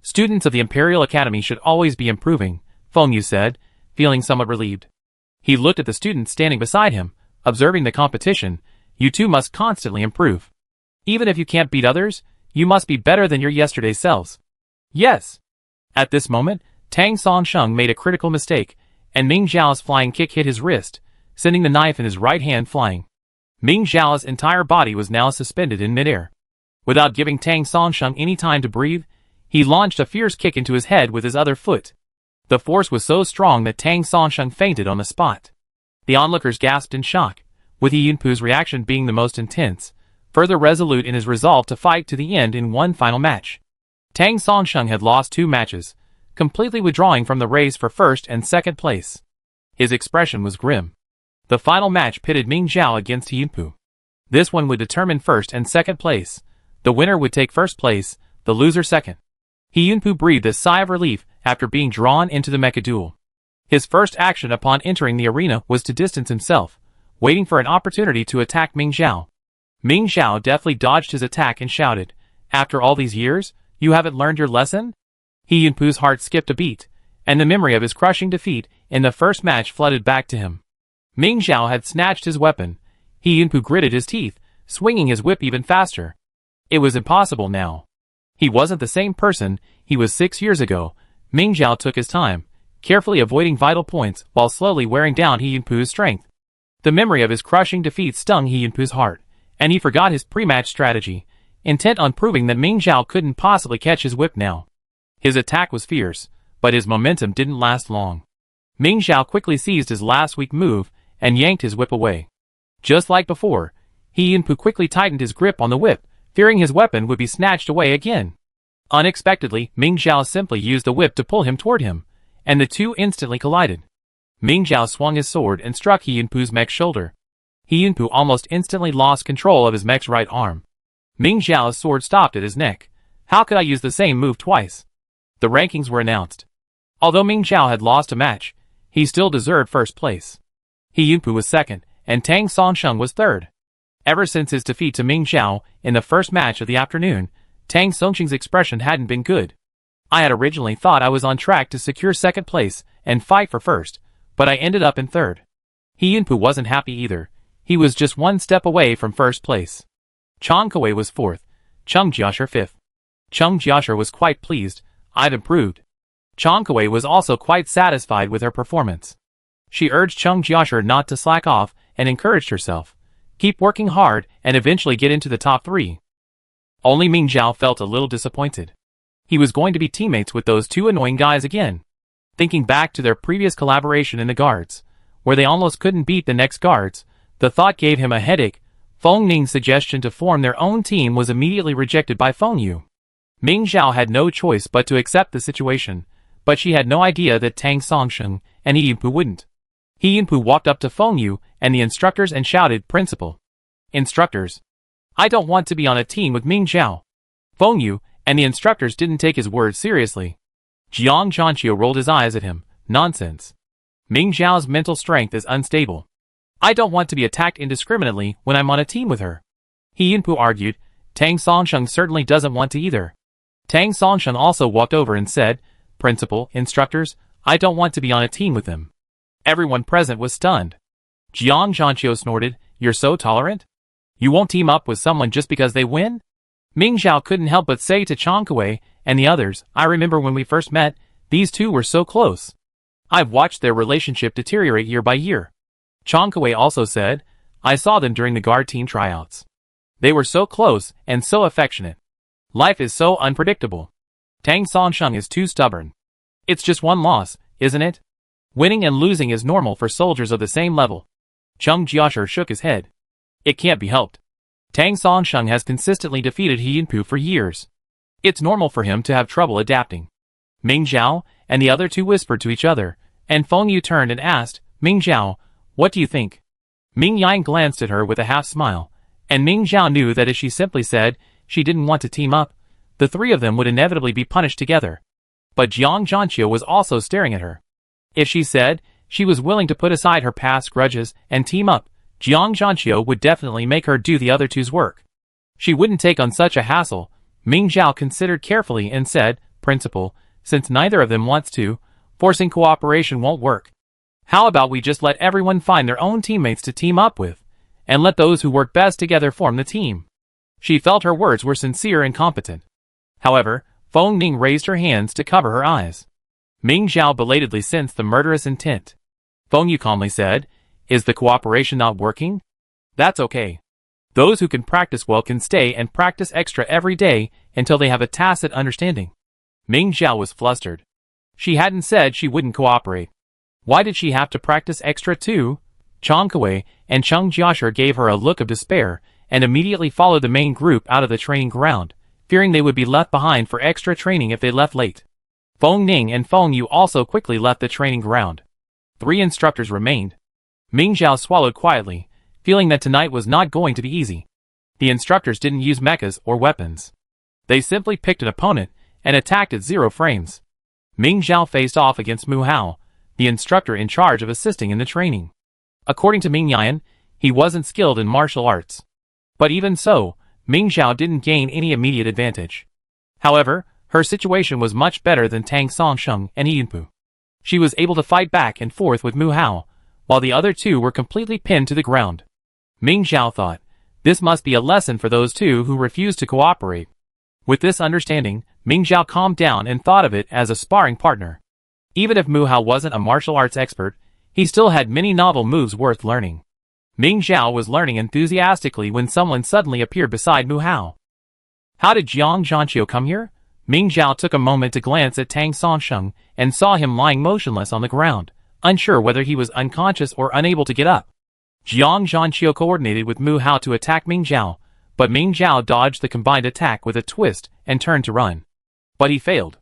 Students of the Imperial Academy should always be improving, Feng Yu said, feeling somewhat relieved. He looked at the students standing beside him, observing the competition. You two must constantly improve. Even if you can't beat others, you must be better than your yesterday's selves. Yes. At this moment, Tang Songsheng made a critical mistake, and Ming Zhao's flying kick hit his wrist, sending the knife in his right hand flying. Ming Zhao's entire body was now suspended in midair. Without giving Tang Songsheng any time to breathe, he launched a fierce kick into his head with his other foot. The force was so strong that Tang Songsheng fainted on the spot. The onlookers gasped in shock, with He Yunpu's reaction being the most intense, further resolute in his resolve to fight to the end in one final match. Tang Songsheng had lost 2 matches, completely withdrawing from the race for first and second place. His expression was grim. The final match pitted Ming Zhao against He Yunpu. This one would determine first and second place. The winner would take first place, the loser second. He Yunpu breathed a sigh of relief after being drawn into the mecha duel. His first action upon entering the arena was to distance himself, waiting for an opportunity to attack Ming Zhao. Ming Zhao deftly dodged his attack and shouted, After all these years, you haven't learned your lesson? He Yunpu's heart skipped a beat, and the memory of his crushing defeat in the first match flooded back to him. Ming Zhao had snatched his weapon. He Yunpu gritted his teeth, swinging his whip even faster. It was impossible now. He wasn't the same person he was 6 years ago. Ming Zhao took his time, carefully avoiding vital points while slowly wearing down He Yunpu's strength. The memory of his crushing defeat stung He Yunpu's heart, and he forgot his pre-match strategy, intent on proving that Ming Zhao couldn't possibly catch his whip now. His attack was fierce, but his momentum didn't last long. Ming Zhao quickly seized his last weak move and yanked his whip away. Just like before, He Yunpu quickly tightened his grip on the whip, fearing his weapon would be snatched away again. Unexpectedly, Ming Zhao simply used the whip to pull him toward him, and the two instantly collided. Ming Zhao swung his sword and struck He Yunpu's mech's shoulder. He Yunpu almost instantly lost control of his mech's right arm. Ming Zhao's sword stopped at his neck. How could I use the same move twice? The rankings were announced. Although Ming Zhao had lost a match, he still deserved first place. He Yunpu was second, and Tang Songsheng was third. Ever since his defeat to Ming Zhao in the first match of the afternoon, Tang Songsheng's expression hadn't been good. I had originally thought I was on track to secure second place and fight for first, but I ended up in third. He Yunpu wasn't happy either. He was just one step away from first place. Chang Kuei was fourth, Cheng Jiasher fifth. Cheng Jiasher was quite pleased. I've improved. Chang Kuei was also quite satisfied with her performance. She urged Cheng Jiasher not to slack off and encouraged herself. Keep working hard and eventually get into the top 3. Only Ming Zhao felt a little disappointed. He was going to be teammates with those two annoying guys again. Thinking back to their previous collaboration in the guards, where they almost couldn't beat the next guards, the thought gave him a headache. Feng Ning's suggestion to form their own team was immediately rejected by Feng Yu. Ming Zhao had no choice but to accept the situation, but she had no idea that Tang Songsheng and He Yunpu wouldn't. He Yunpu walked up to Feng Yu and the instructors and shouted, "Principal! Instructors! I don't want to be on a team with Ming Zhao." Feng Yu and the instructors didn't take his words seriously. Jiang Zhanqiu rolled his eyes at him. Nonsense. Ming Zhao's mental strength is unstable. I don't want to be attacked indiscriminately when I'm on a team with her. He Yunpu argued. Tang Songsheng certainly doesn't want to either. Tang Songsheng also walked over and said, "Principal, instructors, I don't want to be on a team with them." Everyone present was stunned. Jiang Zhanqiu snorted, "You're so tolerant? You won't team up with someone just because they win?" Ming Zhao couldn't help but say to Chang Kuei and the others, "I remember when we first met, these two were so close. I've watched their relationship deteriorate year by year." Chang Kuei also said, "I saw them during the guard team tryouts. They were so close and so affectionate. Life is so unpredictable. Tang Songsheng is too stubborn. It's just one loss, isn't it? Winning and losing is normal for soldiers of the same level." Cheng Jiasher shook his head. "It can't be helped. Tang Songsheng has consistently defeated He Yunpu for years. It's normal for him to have trouble adapting." Ming Zhao and the other two whispered to each other, and Feng Yu turned and asked, "Ming Zhao, what do you think?" Ming Yang glanced at her with a half smile, and Ming Zhao knew that if she simply said she didn't want to team up, the three of them would inevitably be punished together. But Jiang Zhanqiu was also staring at her. If she said she was willing to put aside her past grudges and team up, Jiang Zhanqiu would definitely make her do the other two's work. She wouldn't take on such a hassle. Ming Zhao considered carefully and said, "Principal, since neither of them wants to, forcing cooperation won't work. How about we just let everyone find their own teammates to team up with, and let those who work best together form the team?" She felt her words were sincere and competent. However, Feng Ning raised her hands to cover her eyes. Ming Zhao belatedly sensed the murderous intent. Feng Yu calmly said, "Is the cooperation not working? That's okay. Those who can practice well can stay and practice extra every day until they have a tacit understanding." Ming Zhao was flustered. She hadn't said she wouldn't cooperate. Why did she have to practice extra too? Chang Kuei and Cheng Jiasher gave her a look of despair and immediately followed the main group out of the training ground, fearing they would be left behind for extra training if they left late. Feng Ning and Feng Yu also quickly left the training ground. 3 instructors remained. Ming Zhao swallowed quietly, feeling that tonight was not going to be easy. The instructors didn't use mechas or weapons. They simply picked an opponent and attacked at 0 frames. Ming Zhao faced off against Mu Hao, the instructor in charge of assisting in the training. According to Ming Yan, he wasn't skilled in martial arts. But even so, Ming Zhao didn't gain any immediate advantage. However, her situation was much better than Tang Songsheng and He Yunpu. She was able to fight back and forth with Mu Hao, while the other two were completely pinned to the ground. Ming Zhao thought, this must be a lesson for those two who refuse to cooperate. With this understanding, Ming Zhao calmed down and thought of it as a sparring partner. Even if Mu Hao wasn't a martial arts expert, he still had many novel moves worth learning. Ming Zhao was learning enthusiastically when someone suddenly appeared beside Mu Hao. "How did Jiang Zhanqiu come here?" Ming Zhao took a moment to glance at Tang Songsheng and saw him lying motionless on the ground, unsure whether he was unconscious or unable to get up. Jiang Zhanqiu coordinated with Mu Hao to attack Ming Zhao, but Ming Zhao dodged the combined attack with a twist and turned to run. But he failed.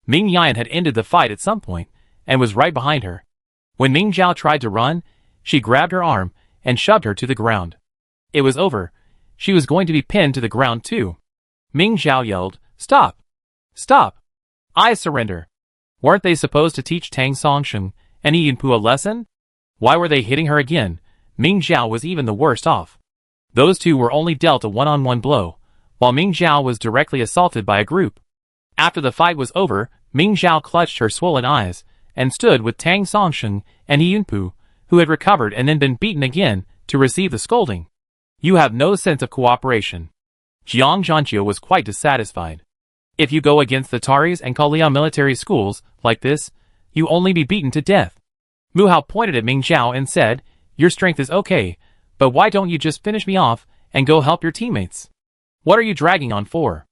Ming Yan had ended the fight at some point and was right behind her. When Ming Zhao tried to run, she grabbed her arm and shoved her to the ground. It was over. She was going to be pinned to the ground too. Ming Zhao yelled, "Stop! Stop! I surrender!" Weren't they supposed to teach Tang Songsheng and Yinpu a lesson? Why were they hitting her again? Ming Zhao was even the worst off. Those two were only dealt a one-on-one blow, while Ming Zhao was directly assaulted by a group. After the fight was over, Ming Zhao clutched her swollen eyes and stood with Tang Songsheng and Yinpu, who had recovered and then been beaten again, to receive the scolding. "You have no sense of cooperation." Jiang Zhanqiu was quite dissatisfied. "If you go against the Taris and Kalia military schools like this, you only be beaten to death." Mu Hao pointed at Ming Zhao and said, "Your strength is okay, but why don't you just finish me off and go help your teammates? What are you dragging on for?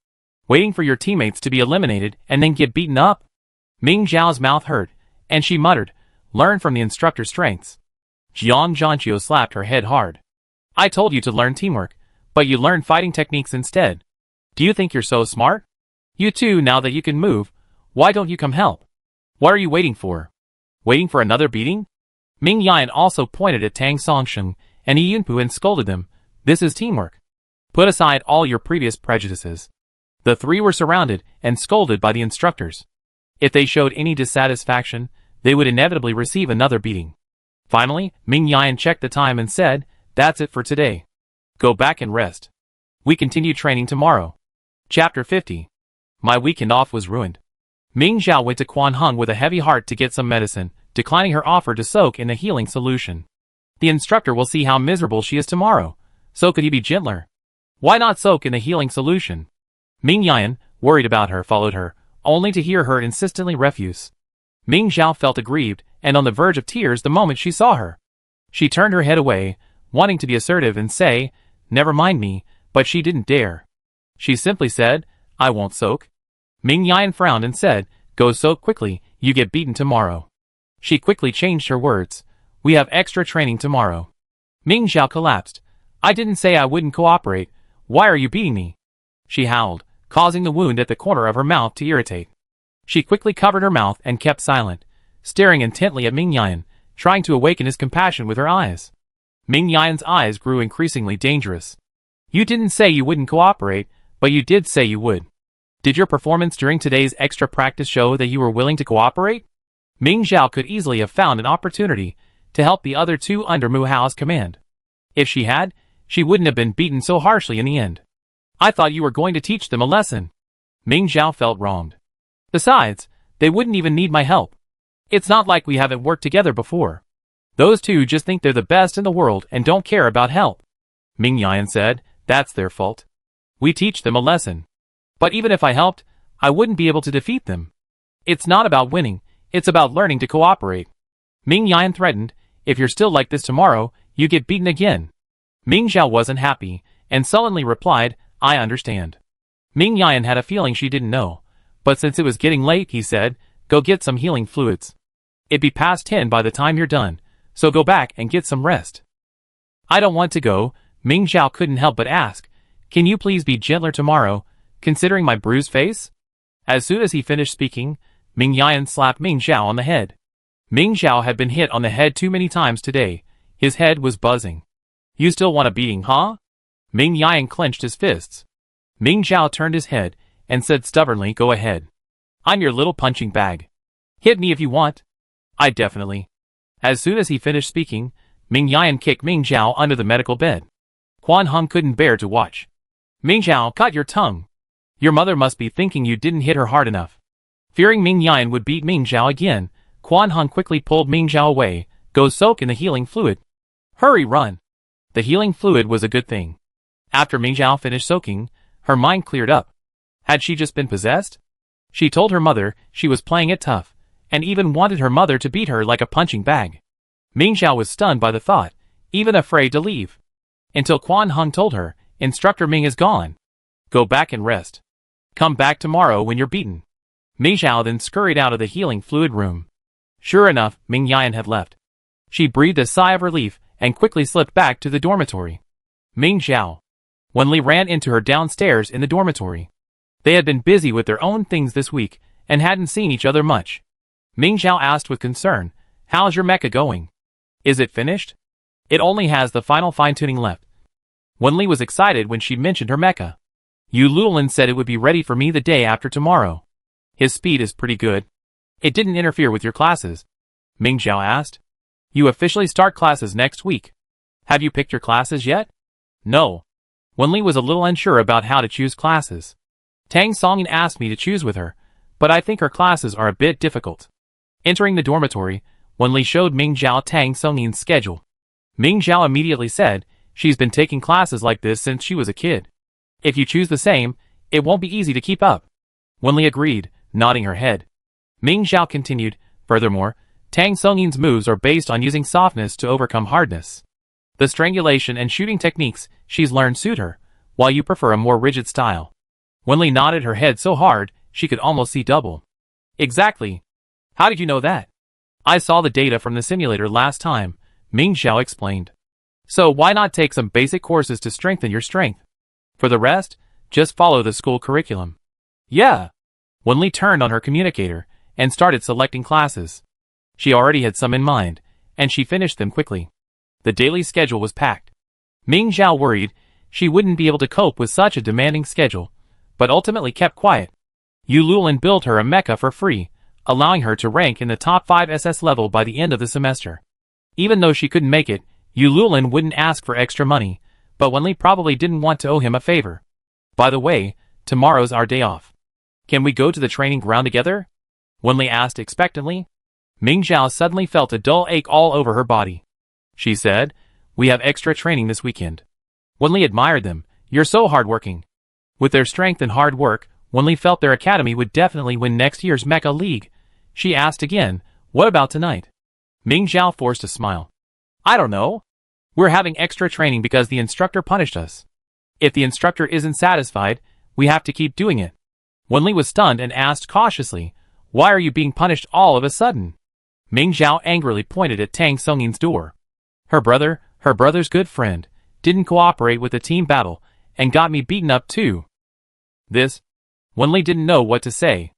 Waiting for your teammates to be eliminated and then get beaten up?" Ming Zhao's mouth hurt, and she muttered, "Learn from the instructor's strengths." Jiang Zhanqiu slapped her head hard. "I told you to learn teamwork, but you learned fighting techniques instead. Do you think you're so smart? You too, now that you can move, why don't you come help? What are you waiting for? Waiting for another beating?" Ming Yan also pointed at Tang Songsheng and Yinpu and scolded them. "This is teamwork. Put aside all your previous prejudices." The three were surrounded and scolded by the instructors. If they showed any dissatisfaction, they would inevitably receive another beating. Finally, Ming Yan checked the time and said, "That's it for today. Go back and rest. We continue training tomorrow." Chapter 50. My weekend off was ruined. Ming Zhao went to Quan Hong with a heavy heart to get some medicine, declining her offer to soak in a healing solution. The instructor will see how miserable she is tomorrow, so could he be gentler? Why not soak in the healing solution? Ming Yan, worried about her, followed her, only to hear her insistently refuse. Ming Zhao felt aggrieved and on the verge of tears the moment she saw her. She turned her head away, wanting to be assertive and say, "Never mind me," but she didn't dare. She simply said, "I won't soak." Ming Yan frowned and said, "Go soak quickly, you get beaten tomorrow." She quickly changed her words, "We have extra training tomorrow." Ming Zhao collapsed. "I didn't say I wouldn't cooperate. Why are you beating me?" She howled, causing the wound at the corner of her mouth to irritate. She quickly covered her mouth and kept silent, staring intently at Ming Yan, trying to awaken his compassion with her eyes. Ming Yan's eyes grew increasingly dangerous. "You didn't say you wouldn't cooperate, but you did say you would. Did your performance during today's extra practice show that you were willing to cooperate?" Ming Zhao could easily have found an opportunity to help the other two under Mu Hao's command. If she had, she wouldn't have been beaten so harshly in the end. "I thought you were going to teach them a lesson." Ming Zhao felt wronged. "Besides, they wouldn't even need my help. It's not like we haven't worked together before. Those two just think they're the best in the world and don't care about help." Ming Yan said, "That's their fault. We teach them a lesson. But even if I helped, I wouldn't be able to defeat them. It's not about winning, it's about learning to cooperate." Ming Yan threatened, "If you're still like this tomorrow, you get beaten again." Ming Zhao wasn't happy, and sullenly replied, "I understand." Ming Yan had a feeling she didn't know, but since it was getting late, he said, "Go get some healing fluids. It'd be past 10 by the time you're done, so go back and get some rest." "I don't want to go," Ming Zhao couldn't help but ask. "Can you please be gentler tomorrow, considering my bruised face?" As soon as he finished speaking, Ming Yan slapped Ming Zhao on the head. Ming Zhao had been hit on the head too many times today. His head was buzzing. "You still want a beating, huh?" Ming Yan clenched his fists. Ming Zhao turned his head and said stubbornly, "Go ahead. I'm your little punching bag. Hit me if you want." "I definitely." As soon as he finished speaking, Ming Yan kicked Ming Zhao under the medical bed. Quan Hong couldn't bear to watch. "Ming Zhao, cut your tongue. Your mother must be thinking you didn't hit her hard enough." Fearing Ming Yan would beat Ming Zhao again, Quan Hong quickly pulled Ming Zhao away. "Go soak in the healing fluid. Hurry, run." The healing fluid was a good thing. After Ming Zhao finished soaking, her mind cleared up. Had she just been possessed? She told her mother she was playing it tough, and even wanted her mother to beat her like a punching bag. Ming Zhao was stunned by the thought, even afraid to leave. Until Quan Hong told her, "Instructor Ming is gone. Go back and rest." Come back tomorrow when you're beaten. Ming Xiao then scurried out of the healing fluid room. Sure enough, Ming Yan had left. She breathed a sigh of relief and quickly slipped back to the dormitory. Ming Xiao. Wenli ran into her downstairs in the dormitory. They had been busy with their own things this week and hadn't seen each other much. Ming Xiao asked with concern, "How's your mecha going? Is it finished?" "It only has the final fine-tuning left." Wenli was excited when she mentioned her mecha. "Yu Lulin said it would be ready for me the day after tomorrow. His speed is pretty good. It didn't interfere with your classes?" Ming Xiao asked. "You officially start classes next week. Have you picked your classes yet?" "No." Wenli was a little unsure about how to choose classes. Tang Songyin asked me to choose with her, but I think her classes are a bit difficult. Entering the dormitory, Wenli showed Ming Xiao Tang Songyin's schedule. Ming Xiao immediately said, "She's been taking classes like this since she was a kid. If you choose the same, it won't be easy to keep up." Wenli agreed, nodding her head. Ming Xiao continued, "Furthermore, Tang Songyin's moves are based on using softness to overcome hardness. The strangulation and shooting techniques she's learned suit her, while you prefer a more rigid style." Wenli nodded her head so hard she could almost see double. "Exactly. How did you know that?" "I saw the data from the simulator last time," Ming Xiao explained. "So why not take some basic courses to strengthen your strength? For the rest, just follow the school curriculum." "Yeah." Wenli turned on her communicator and started selecting classes. She already had some in mind, and she finished them quickly. The daily schedule was packed. Ming Xiao worried she wouldn't be able to cope with such a demanding schedule, but ultimately kept quiet. Yu Lulin built her a mecha for free, allowing her to rank in the top 5 SS level by the end of the semester. Even though she couldn't make it, Yu Lulin wouldn't ask for extra money, but Wenli probably didn't want to owe him a favor. "By the way, tomorrow's our day off. Can we go to the training ground together?" Wenli asked expectantly. Ming Xiao suddenly felt a dull ache all over her body. She said, "We have extra training this weekend." Wenli admired them. "You're so hardworking." With their strength and hard work, Wenli felt their academy would definitely win next year's Mecha League. She asked again, "What about tonight?" Ming Xiao forced a smile. "I don't know. We're having extra training because the instructor punished us. If the instructor isn't satisfied, we have to keep doing it." Wenli was stunned and asked cautiously, "Why are you being punished all of a sudden?" Ming Xiao angrily pointed at Tang Songyin's door. Her brother's good friend, didn't cooperate with the team battle and got me beaten up too." This? Wenli didn't know what to say.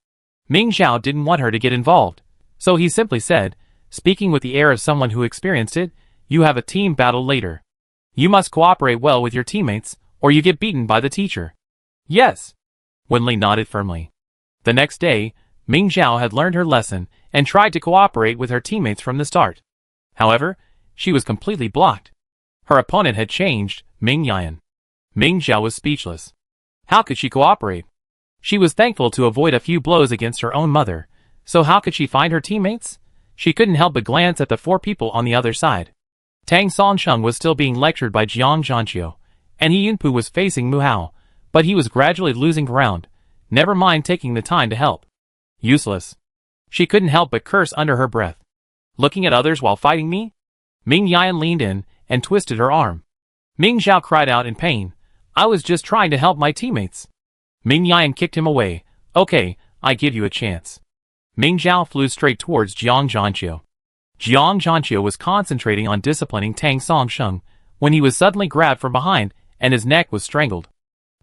Ming Xiao didn't want her to get involved, so he simply said, speaking with the air of someone who experienced it, "You have a team battle later. You must cooperate well with your teammates, or you get beaten by the teacher." "Yes." Wenli nodded firmly. The next day, Ming Xiao had learned her lesson and tried to cooperate with her teammates from the start. However, she was completely blocked. Her opponent had changed, Ming Yan. Ming Xiao was speechless. How could she cooperate? She was thankful to avoid a few blows against her own mother, so how could she find her teammates? She couldn't help but glance at the 4 people on the other side. Tang Songsheng was still being lectured by Jiang Zhanqiu, and He Yunpu was facing Mu Hao, but he was gradually losing ground, never mind taking the time to help. Useless. She couldn't help but curse under her breath. "Looking at others while fighting me?" Ming Yan leaned in and twisted her arm. Ming Xiao cried out in pain, "I was just trying to help my teammates." Ming Yan kicked him away. "Okay, I give you a chance." Ming Xiao flew straight towards Jiang Zhanqiu. Jiang Zhanqiu was concentrating on disciplining Tang Songsheng when he was suddenly grabbed from behind and his neck was strangled.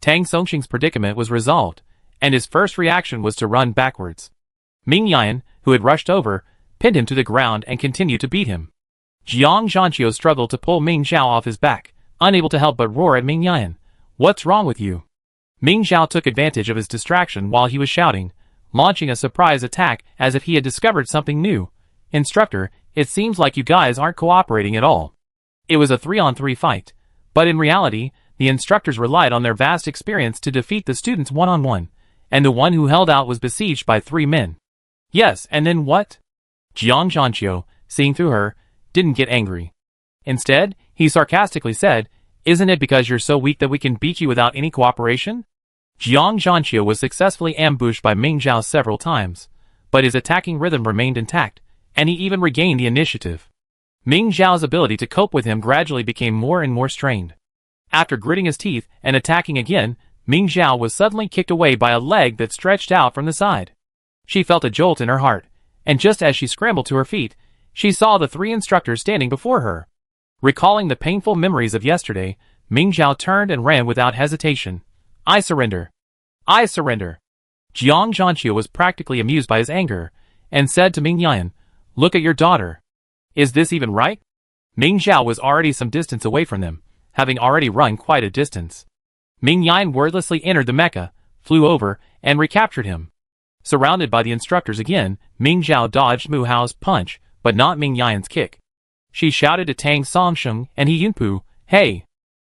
Tang Songsheng's predicament was resolved, and his first reaction was to run backwards. Ming Yan, who had rushed over, pinned him to the ground and continued to beat him. Jiang Zhanqiu struggled to pull Ming Xiao off his back, unable to help but roar at Ming Yan. "What's wrong with you?" Ming Xiao took advantage of his distraction while he was shouting, launching a surprise attack as if he had discovered something new. "Instructor, it seems like you guys aren't cooperating at all." It was a 3-on-3 fight, but in reality, the instructors relied on their vast experience to defeat the students one-on-one, and the one who held out was besieged by 3 men. "Yes, and then what?" Jiang Zhanqiu, seeing through her, didn't get angry. Instead, he sarcastically said, "Isn't it because you're so weak that we can beat you without any cooperation?" Jiang Zhanqiu was successfully ambushed by Ming Xiao several times, but his attacking rhythm remained intact, and he even regained the initiative. Ming Xiao's ability to cope with him gradually became more and more strained. After gritting his teeth and attacking again, Ming Zhao was suddenly kicked away by a leg that stretched out from the side. She felt a jolt in her heart, and just as she scrambled to her feet, she saw the 3 instructors standing before her. Recalling the painful memories of yesterday, Ming Zhao turned and ran without hesitation. "I surrender. I surrender." Jiang Zhanqiu was practically amused by his anger, and said to Ming Yan, "Look at your daughter. Is this even right?" Ming Zhao was already some distance away from them, having already run quite a distance. Ming Yan wordlessly entered the mecha, flew over, and recaptured him. Surrounded by the instructors again, Ming Zhao dodged Mu Hao's punch, but not Ming Yan's kick. She shouted to Tang Songsheng and He Yunpu, "Hey!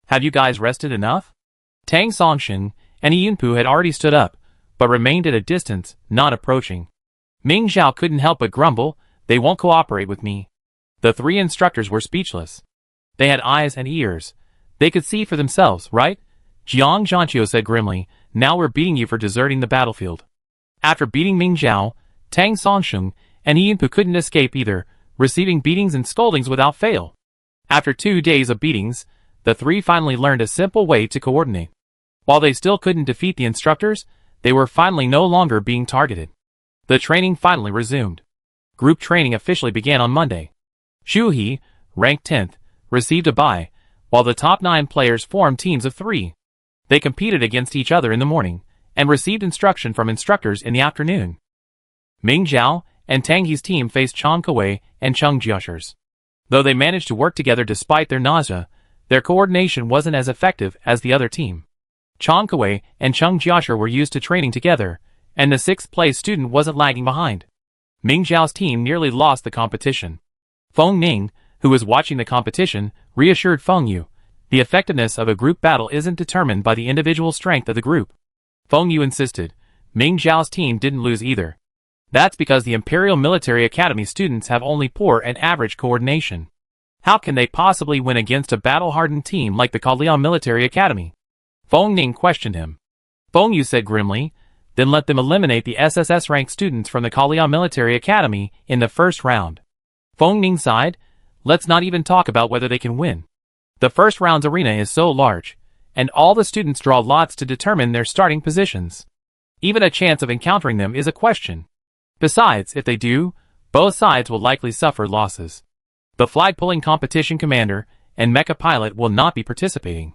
Have you guys rested enough?" Tang Songsheng and He Yunpu had already stood up, but remained at a distance, not approaching. Ming Zhao couldn't help but grumble, "They won't cooperate with me." The 3 instructors were speechless. They had eyes and ears. They could see for themselves, right? Jiang Zhanqiu said grimly, "Now we're beating you for deserting the battlefield." After beating Ming Zhao, Tang Songsheng and He Yunpu couldn't escape either, receiving beatings and scoldings without fail. After 2 days of beatings, the 3 finally learned a simple way to coordinate. While they still couldn't defeat the instructors, they were finally no longer being targeted. The training finally resumed. Group training officially began on Monday. Xu He, ranked 10th, received a bye, while the top 9 players formed teams of 3. They competed against each other in the morning, and received instruction from instructors in the afternoon. Ming Zhao and Tang He's team faced Chang Kuei and Cheng Jiasher's. Though they managed to work together despite their nausea, their coordination wasn't as effective as the other team. Chang Kuei and Cheng Jiasher were used to training together, and the 6th place student wasn't lagging behind. Ming Zhao's team nearly lost the competition. Feng Ning, who was watching the competition, reassured Feng Yu, "The effectiveness of a group battle isn't determined by the individual strength of the group." Feng Yu insisted, "Ming Zhao's team didn't lose either. That's because the Imperial Military Academy students have only poor and average coordination. How can they possibly win against a battle-hardened team like the Kalian Military Academy?" Feng Ning questioned him. Feng Yu said grimly, "Then let them eliminate the SSS-ranked students from the Kalian Military Academy in the first round." Feng Ning sighed, "Let's not even talk about whether they can win. The first round's arena is so large, and all the students draw lots to determine their starting positions. Even a chance of encountering them is a question. Besides, if they do, both sides will likely suffer losses. The flag-pulling competition commander and mecha pilot will not be participating.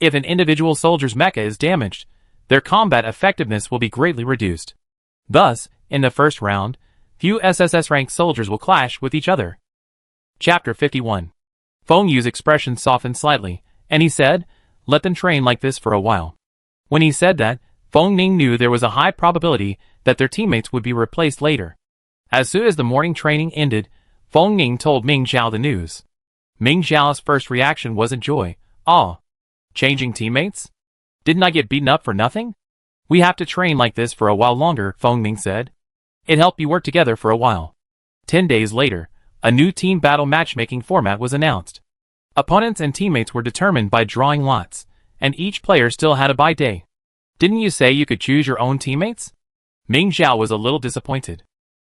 If an individual soldier's mecha is damaged, their combat effectiveness will be greatly reduced. Thus, in the first round, few SSS-ranked soldiers will clash with each other." Chapter 51. Feng Yu's expression softened slightly, and he said, "Let them train like this for a while." When he said that, Feng Ning knew there was a high probability that their teammates would be replaced later. As soon as the morning training ended, Feng Ning told Ming Zhao the news. Ming Zhao's first reaction wasn't joy. "Aw. Changing teammates? Didn't I get beaten up for nothing?" "We have to train like this for a while longer," Feng Ning said. "It helped you work together for a while." 10 days later, a new team battle matchmaking format was announced. Opponents and teammates were determined by drawing lots, and each player still had a bye day. "Didn't you say you could choose your own teammates?" Ming Zhao was a little disappointed.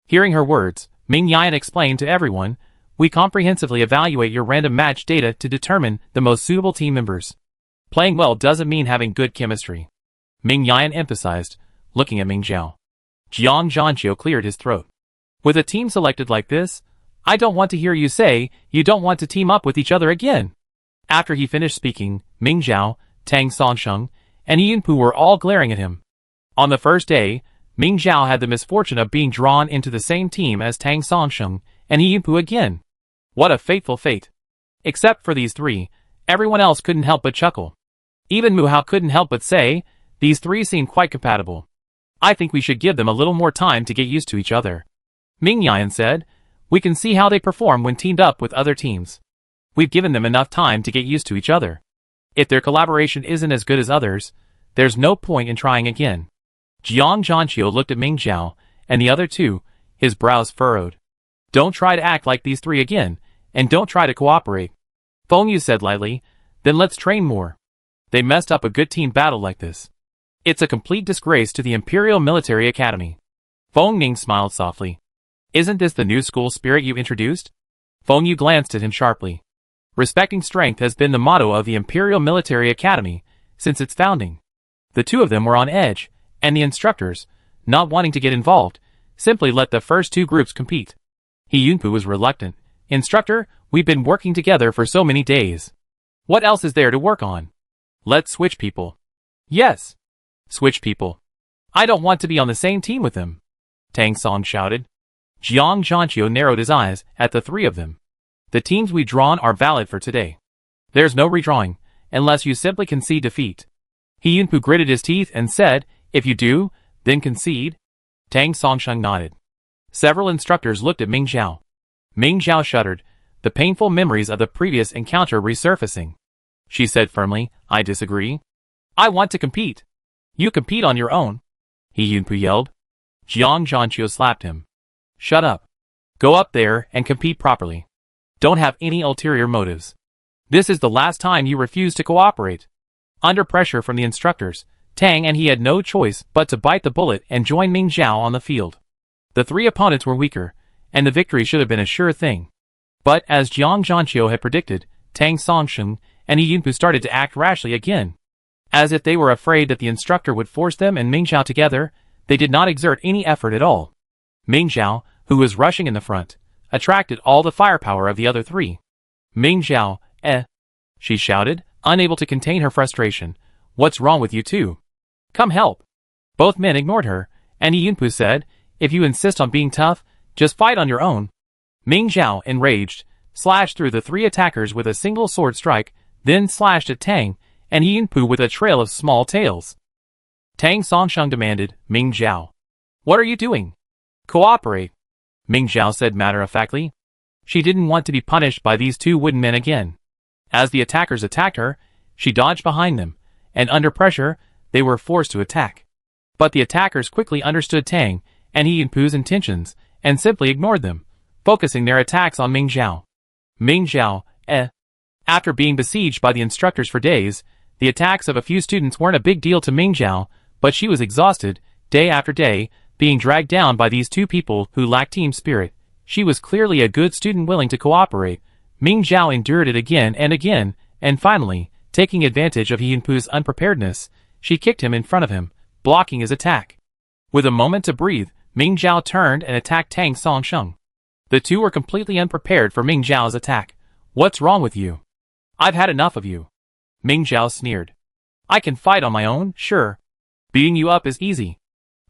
Hearing her words, Ming Yan explained to everyone, "We comprehensively evaluate your random match data to determine the most suitable team members. Playing well doesn't mean having good chemistry." Ming Yan emphasized, looking at Ming Zhao. Jiang Zhanqiu cleared his throat. "With a team selected like this, I don't want to hear you say you don't want to team up with each other again." After he finished speaking, Ming Zhao, Tang Songsheng, and He Yunpu were all glaring at him. On the first day, Ming Zhao had the misfortune of being drawn into the same team as Tang Songsheng and He Yunpu again. What a fateful fate. Except for these 3, everyone else couldn't help but chuckle. Even Mu Hao couldn't help but say, "These 3 seem quite compatible. I think we should give them a little more time to get used to each other." Ming Yan said, "We can see how they perform when teamed up with other teams. We've given them enough time to get used to each other. If their collaboration isn't as good as others, there's no point in trying again." Jiang Zhanqiu looked at Ming Zhao and the other 2, his brows furrowed. "Don't try to act like these 3 again, and don't try to cooperate." Feng Yu said lightly, "Then let's train more. They messed up a good team battle like this. It's a complete disgrace to the Imperial Military Academy." Feng Ning smiled softly. "Isn't this the new school spirit you introduced?" Feng Yu glanced at him sharply. "Respecting strength has been the motto of the Imperial Military Academy since its founding. The two of them were on edge, and the instructors, not wanting to get involved, simply let the first two groups compete. Yunpu was reluctant. Instructor, we've been working together for so many days. What else is there to work on? Let's switch people. Yes. Switch people. I don't want to be on the same team with them. Tang Song shouted. Jiang Zhanqiu narrowed his eyes at the three of them. The teams we've drawn are valid for today. There's no redrawing, unless you simply concede defeat. Yunpu gritted his teeth and said, if you do, then concede. Tang Songsheng nodded. Several instructors looked at Ming Zhao. Ming Zhao shuddered, the painful memories of the previous encounter resurfacing. She said firmly, I disagree. I want to compete. You compete on your own. Yunpu yelled. Jiang Zhanqiu slapped him. Shut up. Go up there and compete properly. Don't have any ulterior motives. This is the last time you refuse to cooperate. Under pressure from the instructors, Tang and he had no choice but to bite the bullet and join Ming Zhao on the field. The three opponents were weaker, and the victory should have been a sure thing. But as Jiang Zhanqiu had predicted, Tang Songsheng and Yunpu started to act rashly again. As if they were afraid that the instructor would force them and Ming Zhao together, they did not exert any effort at all. Ming Zhao, who was rushing in the front, attracted all the firepower of the other three. Ming Zhao, she shouted, unable to contain her frustration. What's wrong with you two? Come help. Both men ignored her, and Yunpu said, if you insist on being tough, just fight on your own. Ming Zhao, enraged, slashed through the three attackers with a single sword strike, then slashed at Tang and Yunpu with a trail of small tails. Tang Songsheng demanded, Ming Zhao. What are you doing? Cooperate. Ming Zhao said matter-of-factly. She didn't want to be punished by these two wooden men again. As the attackers attacked her, she dodged behind them, and under pressure, they were forced to attack. But the attackers quickly understood Tang and Yunpu's intentions, and simply ignored them, focusing their attacks on Ming Zhao. Ming Zhao, After being besieged by the instructors for days, the attacks of a few students weren't a big deal to Ming Zhao, but she was exhausted, day after day, being dragged down by these two people who lacked team spirit. She was clearly a good student willing to cooperate. Ming Zhao endured it again, and finally, taking advantage of Yunpu's unpreparedness, she kicked him in front of him, blocking his attack. With a moment to breathe, Ming Zhao turned and attacked Tang Songsheng. The two were completely unprepared for Ming Zhao's attack. What's wrong with you? I've had enough of you. Ming Zhao sneered. I can fight on my own, sure. Beating you up is easy.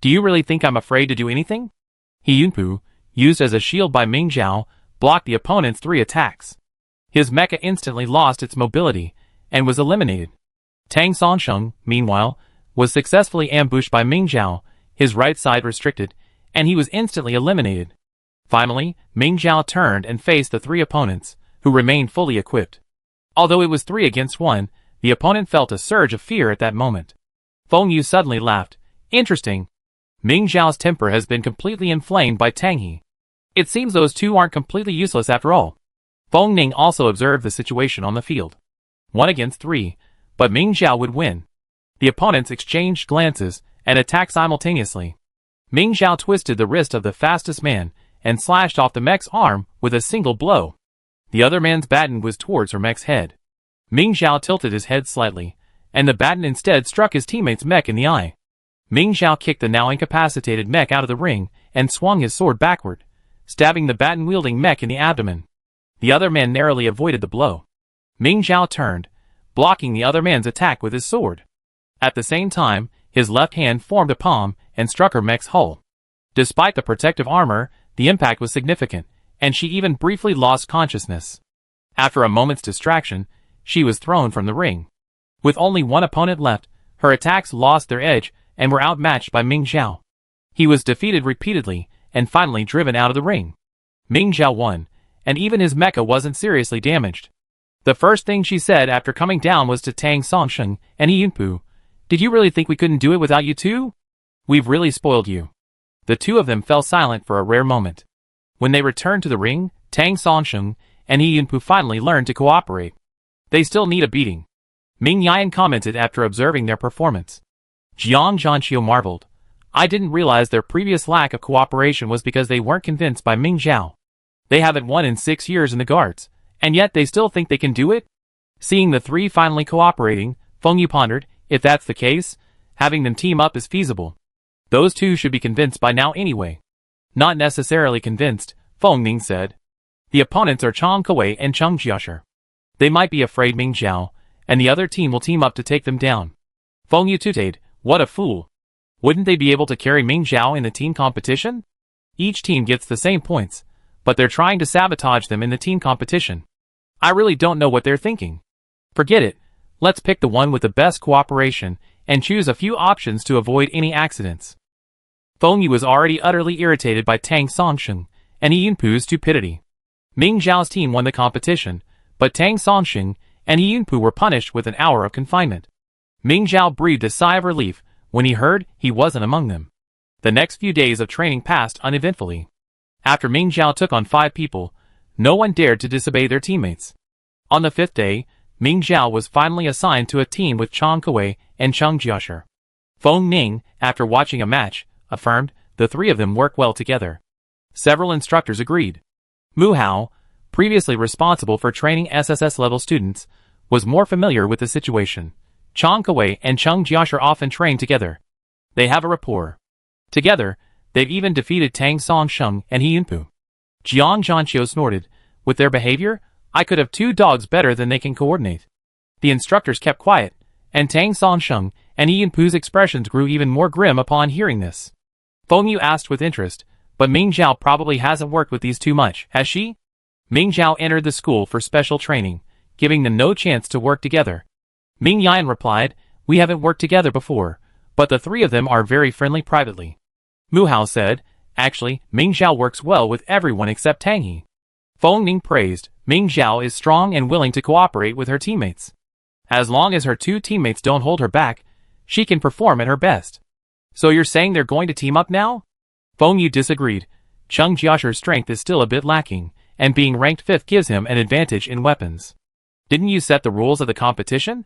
Do you really think I'm afraid to do anything? Yunpu, used as a shield by Ming Zhao, blocked the opponent's three attacks. His mecha instantly lost its mobility and was eliminated. Tang Songsheng, meanwhile, was successfully ambushed by Ming Zhao, his right side restricted, and he was instantly eliminated. Finally, Ming Zhao turned and faced the three opponents, who remained fully equipped. Although it was 3 against 1, the opponent felt a surge of fear at that moment. Feng Yu suddenly laughed. Interesting. Ming Zhao's temper has been completely inflamed by Tang He. It seems those two aren't completely useless after all. Feng Ning also observed the situation on the field. 1 against 3, but Ming Zhao would win. The opponents exchanged glances and attacked simultaneously. Ming Zhao twisted the wrist of the fastest man and slashed off the mech's arm with a single blow. The other man's baton was towards her mech's head. Ming Zhao tilted his head slightly, and the baton instead struck his teammate's mech in the eye. Ming Zhao kicked the now incapacitated mech out of the ring and swung his sword backward, stabbing the baton-wielding mech in the abdomen. The other man narrowly avoided the blow. Ming Zhao turned, blocking the other man's attack with his sword. At the same time, his left hand formed a palm and struck her mech's hull. Despite the protective armor, the impact was significant, and she even briefly lost consciousness. After a moment's distraction, she was thrown from the ring. With only one opponent left, her attacks lost their edge and were outmatched by Ming Zhao. He was defeated repeatedly and finally driven out of the ring. Ming Zhao won, and even his mecha wasn't seriously damaged. The first thing she said after coming down was to Tang Songsheng and Yunpu, "Did you really think we couldn't do it without you two? We've really spoiled you." The two of them fell silent for a rare moment. When they returned to the ring, Tang Songsheng and Yunpu finally learned to cooperate. They still need a beating. Ming Yan commented after observing their performance. Jiang Zhanqiu marveled. I didn't realize their previous lack of cooperation was because they weren't convinced by Ming Zhao. They haven't won in 6 years in the guards, and yet they still think they can do it? Seeing the three finally cooperating, Feng Yu pondered, if that's the case, Having them team up is feasible. Those two should be convinced by now anyway. Not necessarily convinced, Feng Ning said. The opponents are Chang Kuwei and Cheng Jiashi. They might be afraid Ming Zhao, and the other team will team up to take them down. Feng Yu tooted, what a fool. Wouldn't they be able to carry Ming Zhao in the team competition? Each team gets the same points, but they're trying to sabotage them in the team competition. I really don't know what they're thinking. Forget it, let's pick the one with the best cooperation and choose a few options to avoid any accidents. Feng Yu was already utterly irritated by Tang Songsheng and Yi Yunpu's stupidity. Ming Zhao's team won the competition, but Tang Songsheng and Yi Yunpu were punished with an hour of confinement. Ming Zhao breathed a sigh of relief when he heard he wasn't among them. The next few days of training passed uneventfully. After Ming Zhao took on 5 people, no one dared to disobey their teammates. On the 5th day, Ming Zhao was finally assigned to a team with Chang Kuwei and Cheng Jiashi. Feng Ning, after watching a match, affirmed the 3 of them work well together. Several instructors agreed. Mu Hao, previously responsible for training SSS-level students, was more familiar with the situation. Chang Kuwei and Cheng Jiashi often train together. They have a rapport. Together, they've even defeated Tang Songsheng and Yi Yunpu. Jiang Zhanqiu snorted, with their behavior, I could have 2 dogs better than they can coordinate. The instructors kept quiet, and Tang Songsheng and Yi Yunpu's expressions grew even more grim upon hearing this. Feng Yu asked with interest, but Ming Zhao probably hasn't worked with these too much, has she? Ming Zhao entered the school for special training, giving them no chance to work together. Ming Yan replied, we haven't worked together before, but the 3 of them are very friendly privately. Mu Hao said, actually, Ming Zhao works well with everyone except Tang He. Feng Ning praised, Ming Zhao is strong and willing to cooperate with her teammates. As long as her 2 teammates don't hold her back, she can perform at her best. So you're saying they're going to team up now? Feng Yu disagreed. Cheng Jiashi's strength is still a bit lacking, and being ranked 5th gives him an advantage in weapons. Didn't you set the rules of the competition?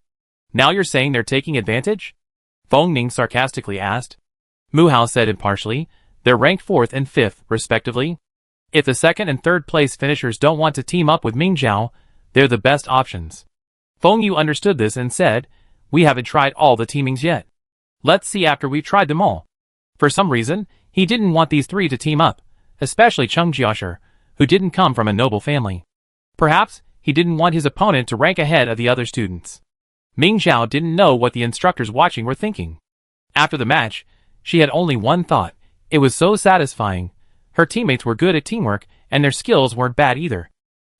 Now you're saying they're taking advantage? Feng Ning sarcastically asked. Mu Hao said impartially, they're ranked 4th and 5th, respectively. If the 2nd and 3rd place finishers don't want to team up with Ming Zhao, they're the best options. Feng Yu understood this and said, we haven't tried all the teamings yet. Let's see after we've tried them all. For some reason, he didn't want these 3 to team up, especially Cheng Jiashi, who didn't come from a noble family. Perhaps, he didn't want his opponent to rank ahead of the other students. Ming Zhao didn't know what the instructors watching were thinking. After the match, she had only one thought. It was so satisfying. Her teammates were good at teamwork, and their skills weren't bad either.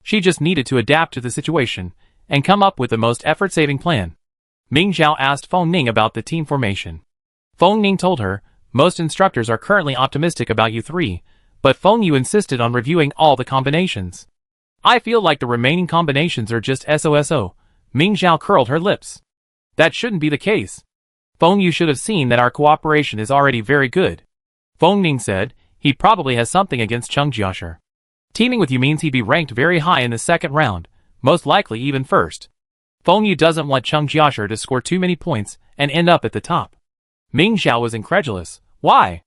She just needed to adapt to the situation, and come up with the most effort-saving plan. Ming Zhao asked Feng Ning about the team formation. Feng Ning told her, most instructors are currently optimistic about you 3, but Feng Yu insisted on reviewing all the combinations. I feel like the remaining combinations are just SOSO. Ming Zhao curled her lips. That shouldn't be the case. Feng Yu should have seen that our cooperation is already very good. Feng Ning said, he probably has something against Cheng Jiashi. Teaming with you means he'd be ranked very high in the 2nd round, most likely even 1st. Feng Yu doesn't want Cheng Jiashi to score too many points and end up at the top. Ming Zhao was incredulous. Why?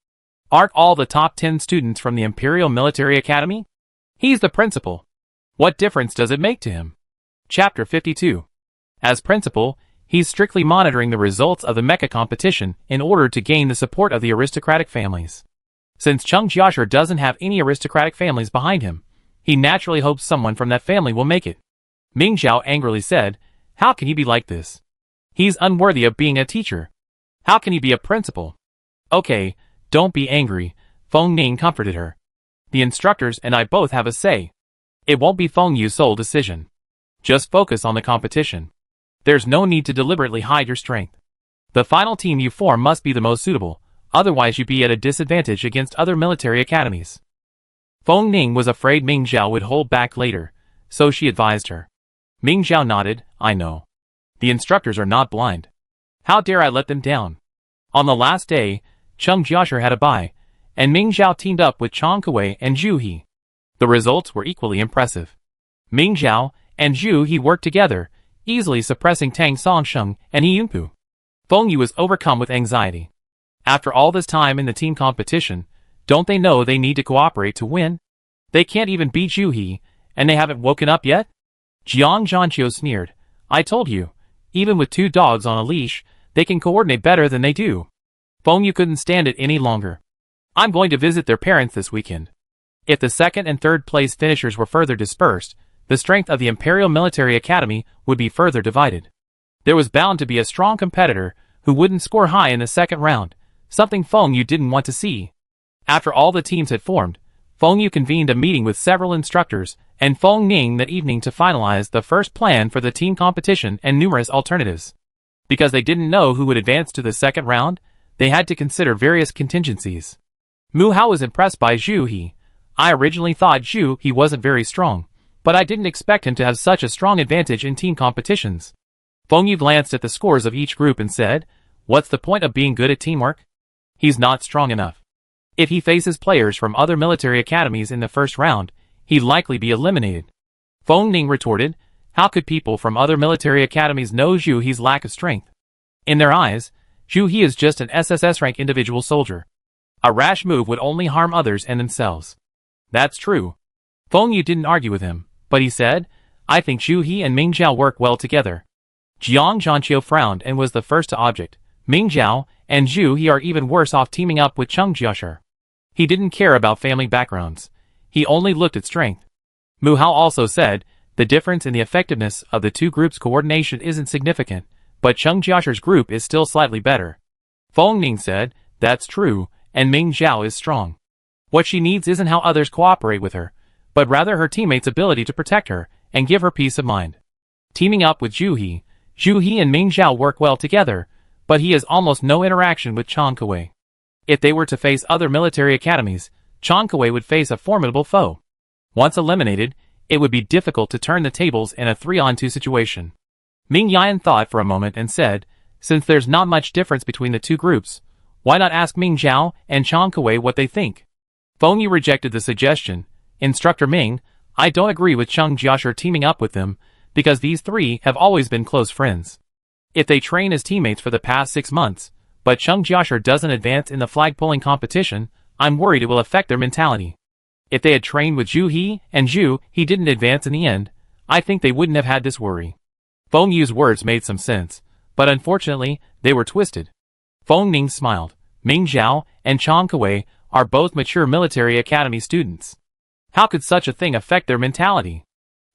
Aren't all the top 10 students from the Imperial Military Academy? He's the principal. What difference does it make to him? Chapter 52. As principal, he's strictly monitoring the results of the mecha competition in order to gain the support of the aristocratic families. Since Cheng Jiashi doesn't have any aristocratic families behind him, he naturally hopes someone from that family will make it. Ming Zhao angrily said, how can he be like this? He's unworthy of being a teacher. How can he be a principal? Okay, don't be angry, Feng Ning comforted her. The instructors and I both have a say. It won't be Feng Yu's sole decision. Just focus on the competition. There's no need to deliberately hide your strength. The final team you form must be the most suitable, otherwise you'd be at a disadvantage against other military academies. Feng Ning was afraid Ming Zhao would hold back later, so she advised her. Ming Zhao nodded, I know. The instructors are not blind. How dare I let them down? On the last day, Cheng Jiashi had a bye, and Ming Zhao teamed up with Chang Kuwei and Zhu He. The results were equally impressive. Ming Zhao and Zhu He worked together, easily suppressing Tang Songsheng and Yi Yunpu. Feng Yu was overcome with anxiety. After all this time in the team competition, don't they know they need to cooperate to win? They can't even beat Zhu He, and they haven't woken up yet? Jiang Zhanqiu sneered. I told you, even with 2 dogs on a leash, They can coordinate better than they do. Feng Yu couldn't stand it any longer. I'm going to visit their parents this weekend. If the second and third place finishers were further dispersed, the strength of the Imperial Military Academy would be further divided. There was bound to be a strong competitor who wouldn't score high in the second round, something Feng Yu didn't want to see. After all the teams had formed, Feng Yu convened a meeting with several instructors and Feng Ning that evening to finalize the first plan for the team competition and numerous alternatives. Because they didn't know who would advance to the second round, they had to consider various contingencies. Mu Hao was impressed by Zhu He. I originally thought Zhu He wasn't very strong, but I didn't expect him to have such a strong advantage in team competitions. Feng Yu glanced at the scores of each group and said, "What's the point of being good at teamwork? He's not strong enough. If he faces players from other military academies in the first round, he'd likely be eliminated." Feng Ning retorted, "How could people from other military academies know Zhu He's lack of strength? In their eyes, Zhu He is just an SSS rank individual soldier. A rash move would only harm others and themselves." "That's true." Feng Yu didn't argue with him, but he said, "I think Zhu He and Ming Zhao work well together." Jiang Zhanqiu frowned and was the first to object. Ming Zhao and Zhu He are even worse off teaming up with Cheng Jiashi. He didn't care about family backgrounds. He only looked at strength. Mu Hao also said, "The difference in the effectiveness of the two groups' coordination isn't significant, but Cheng Jiashi's group is still slightly better." Feng Ning said, "That's true, and Ming Zhao is strong. What she needs isn't how others cooperate with her, but rather her teammates' ability to protect her and give her peace of mind." Teaming up with Zhu He and Ming Zhao work well together, but he has almost no interaction with Chang Kuei. If they were to face other military academies, Chang Kuei would face a formidable foe. Once eliminated, it would be difficult to turn the tables in a 3-on-2 situation. Ming Yan thought for a moment and said, "Since there's not much difference between the two groups, why not ask Ming Zhao and Chang Kuei what they think?" Feng Yu rejected the suggestion. "Instructor Ming, I don't agree with Cheng Jiashi teaming up with them, because these three have always been close friends. If they train as teammates for the past 6 months, but Cheng Jiashi doesn't advance in the flag-pulling competition, I'm worried it will affect their mentality. If they had trained with Zhu He and Zhu He didn't advance in the end, I think they wouldn't have had this worry." Feng Yu's words made some sense, but unfortunately, they were twisted. Feng Ning smiled. Ming Zhao and Chang Kuei are both mature military academy students. How could such a thing affect their mentality?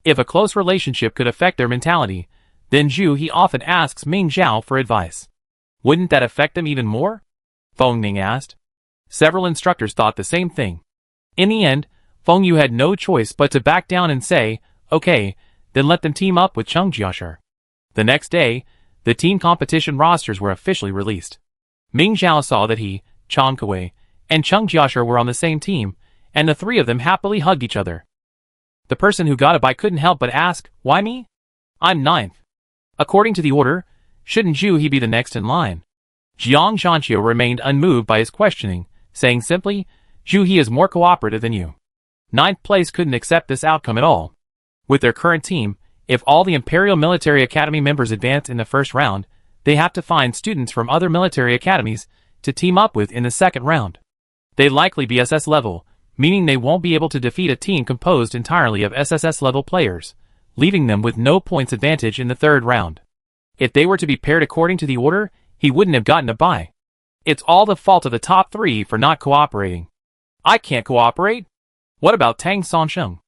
If a close relationship could affect their mentality, then Zhu He often asks Ming Zhao for advice. Wouldn't that affect them even more? Feng Ning asked. Several instructors thought the same thing. In the end, Feng Yu had no choice but to back down and say, "Okay, then let them team up with Cheng Jiashi." The next day, the team competition rosters were officially released. Ming Zhao saw that he, Chang Kuei, and Cheng Jiashi were on the same team, and the three of them happily hugged each other. The person who got a bye couldn't help but ask, "Why me? I'm ninth." According to the order, shouldn't Zhu He be the next in line? Jiang Zhanqiu remained unmoved by his questioning, saying simply, "Zhu He is more cooperative than you." Ninth place couldn't accept this outcome at all. With their current team, if all the Imperial Military Academy members advance in the first round, they have to find students from other military academies to team up with in the second round. They likely be SS level, meaning they won't be able to defeat a team composed entirely of SSS level players, leaving them with no points advantage in the third round. If they were to be paired according to the order, he wouldn't have gotten a bye. It's all the fault of the top three for not cooperating. I can't cooperate? What about Tang Songsheng?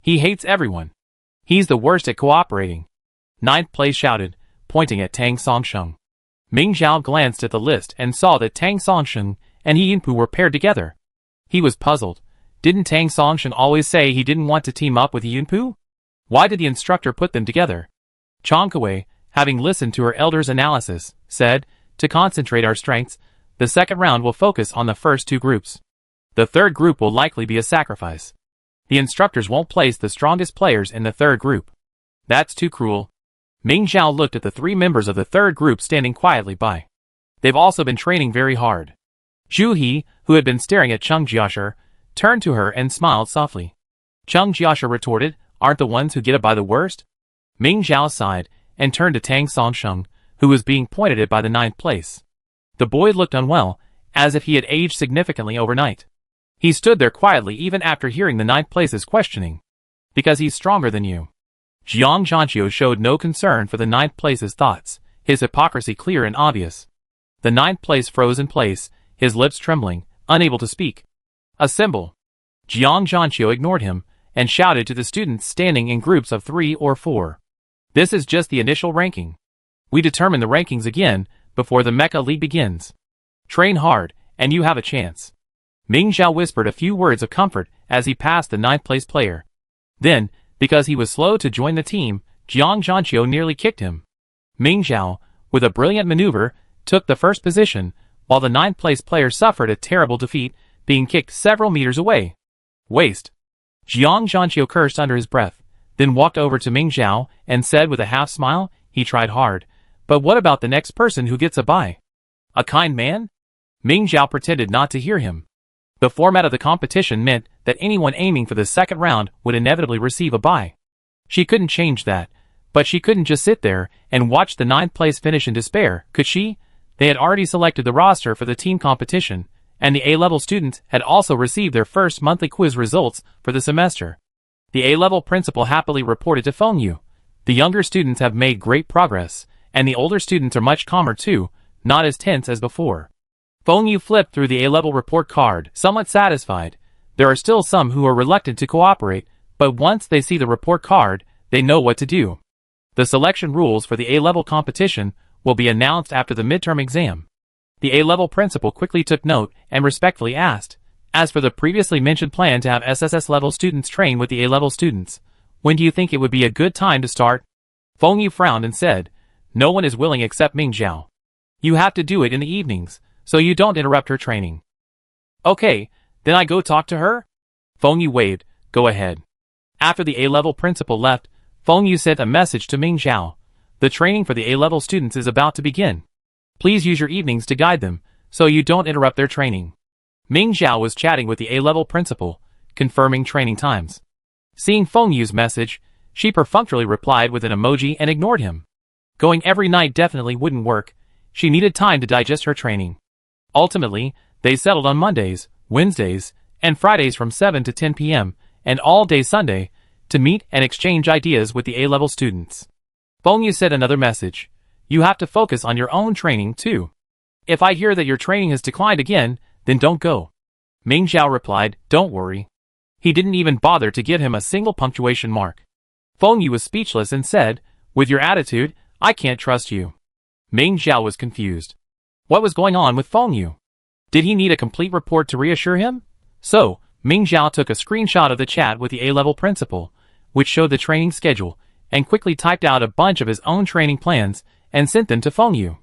He hates everyone. He's the worst at cooperating. Ninth place shouted, pointing at Tang Songsheng. Ming Zhao glanced at the list and saw that Tang Songsheng and He Yinpu were paired together. He was puzzled. Didn't Tang Songsheng always say he didn't want to team up with He Yinpu? Why did the instructor put them together? Chang Kuei, having listened to her elder's analysis, said, "To concentrate our strengths, the second round will focus on the first two groups. The third group will likely be a sacrifice. The instructors won't place the strongest players in the third group. That's too cruel." Ming Zhao looked at the three members of the third group standing quietly by. They've also been training very hard. Zhu He, who had been staring at Cheng Jiashi, turned to her and smiled softly. Cheng Jiashi retorted, "Aren't the ones who get it by the worst?" Ming Zhao sighed and turned to Tang Songsheng, who was being pointed at by the ninth place. The boy looked unwell, as if he had aged significantly overnight. He stood there quietly even after hearing the ninth place's questioning. "Because he's stronger than you." Jiang Zhanqiu showed no concern for the ninth place's thoughts. his hypocrisy clear and obvious. The ninth place froze in place, his lips trembling, unable to speak. A symbol. Jiang Zhanqiu ignored him, and shouted to the students standing in groups of 3 or 4. This is just the initial ranking. We determine the rankings again before the Mecha League begins. Train hard, and you have a chance. Ming Zhao whispered a few words of comfort as he passed the ninth place player. Then, because he was slow to join the team, Jiang Zhanqiu nearly kicked him. Ming Zhao, with a brilliant maneuver, took the first position, while the ninth place player suffered a terrible defeat, being kicked several meters away. Waste. Jiang Zhanqiu cursed under his breath, then walked over to Ming Zhao and said with a half smile, he tried hard, but what about the next person who gets a bye? A kind man? Ming Zhao pretended not to hear him. The format of the competition meant that anyone aiming for the second round would inevitably receive a bye. She couldn't change that, but she couldn't just sit there and watch the ninth place finish in despair, could she? They had already selected the roster for the team competition, and the A-level students had also received their first monthly quiz results for the semester. The A-level principal happily reported to Feng Yu. The younger students have made great progress, and the older students are much calmer too, not as tense as before. Feng Yu flipped through the A-level report card, somewhat satisfied. There are still some who are reluctant to cooperate, but once they see the report card, they know what to do. The selection rules for the A-level competition will be announced after the midterm exam. The A-level principal quickly took note and respectfully asked, as for the previously mentioned plan to have SSS-level students train with the A-level students, when do you think it would be a good time to start? Feng Yu frowned and said, no one is willing except Ming Zhao. You have to do it in the evenings, so you don't interrupt her training. Okay, then I go talk to her? Feng Yu waved, go ahead. After the A-level principal left, Feng Yu sent a message to Ming Zhao. The training for the A-level students is about to begin. Please use your evenings to guide them, so you don't interrupt their training. Ming Zhao was chatting with the A-level principal, confirming training times. Seeing Feng Yu's message, she perfunctorily replied with an emoji and ignored him. Going every night definitely wouldn't work. She needed time to digest her training. Ultimately, they settled on Mondays, Wednesdays, and Fridays from 7 to 10 p.m., and all day Sunday, to meet and exchange ideas with the A-level students. Feng Yu said another message. You have to focus on your own training too. If I hear that your training has declined again, then don't go. Ming Zhao replied, don't worry. He didn't even bother to give him a single punctuation mark. Feng Yu was speechless and said, with your attitude, I can't trust you. Ming Zhao was confused. What was going on with Feng Yu? Did he need a complete report to reassure him? So, Ming Zhao took a screenshot of the chat with the A-level principal, which showed the training schedule, and quickly typed out a bunch of his own training plans and sent them to Feng Yu.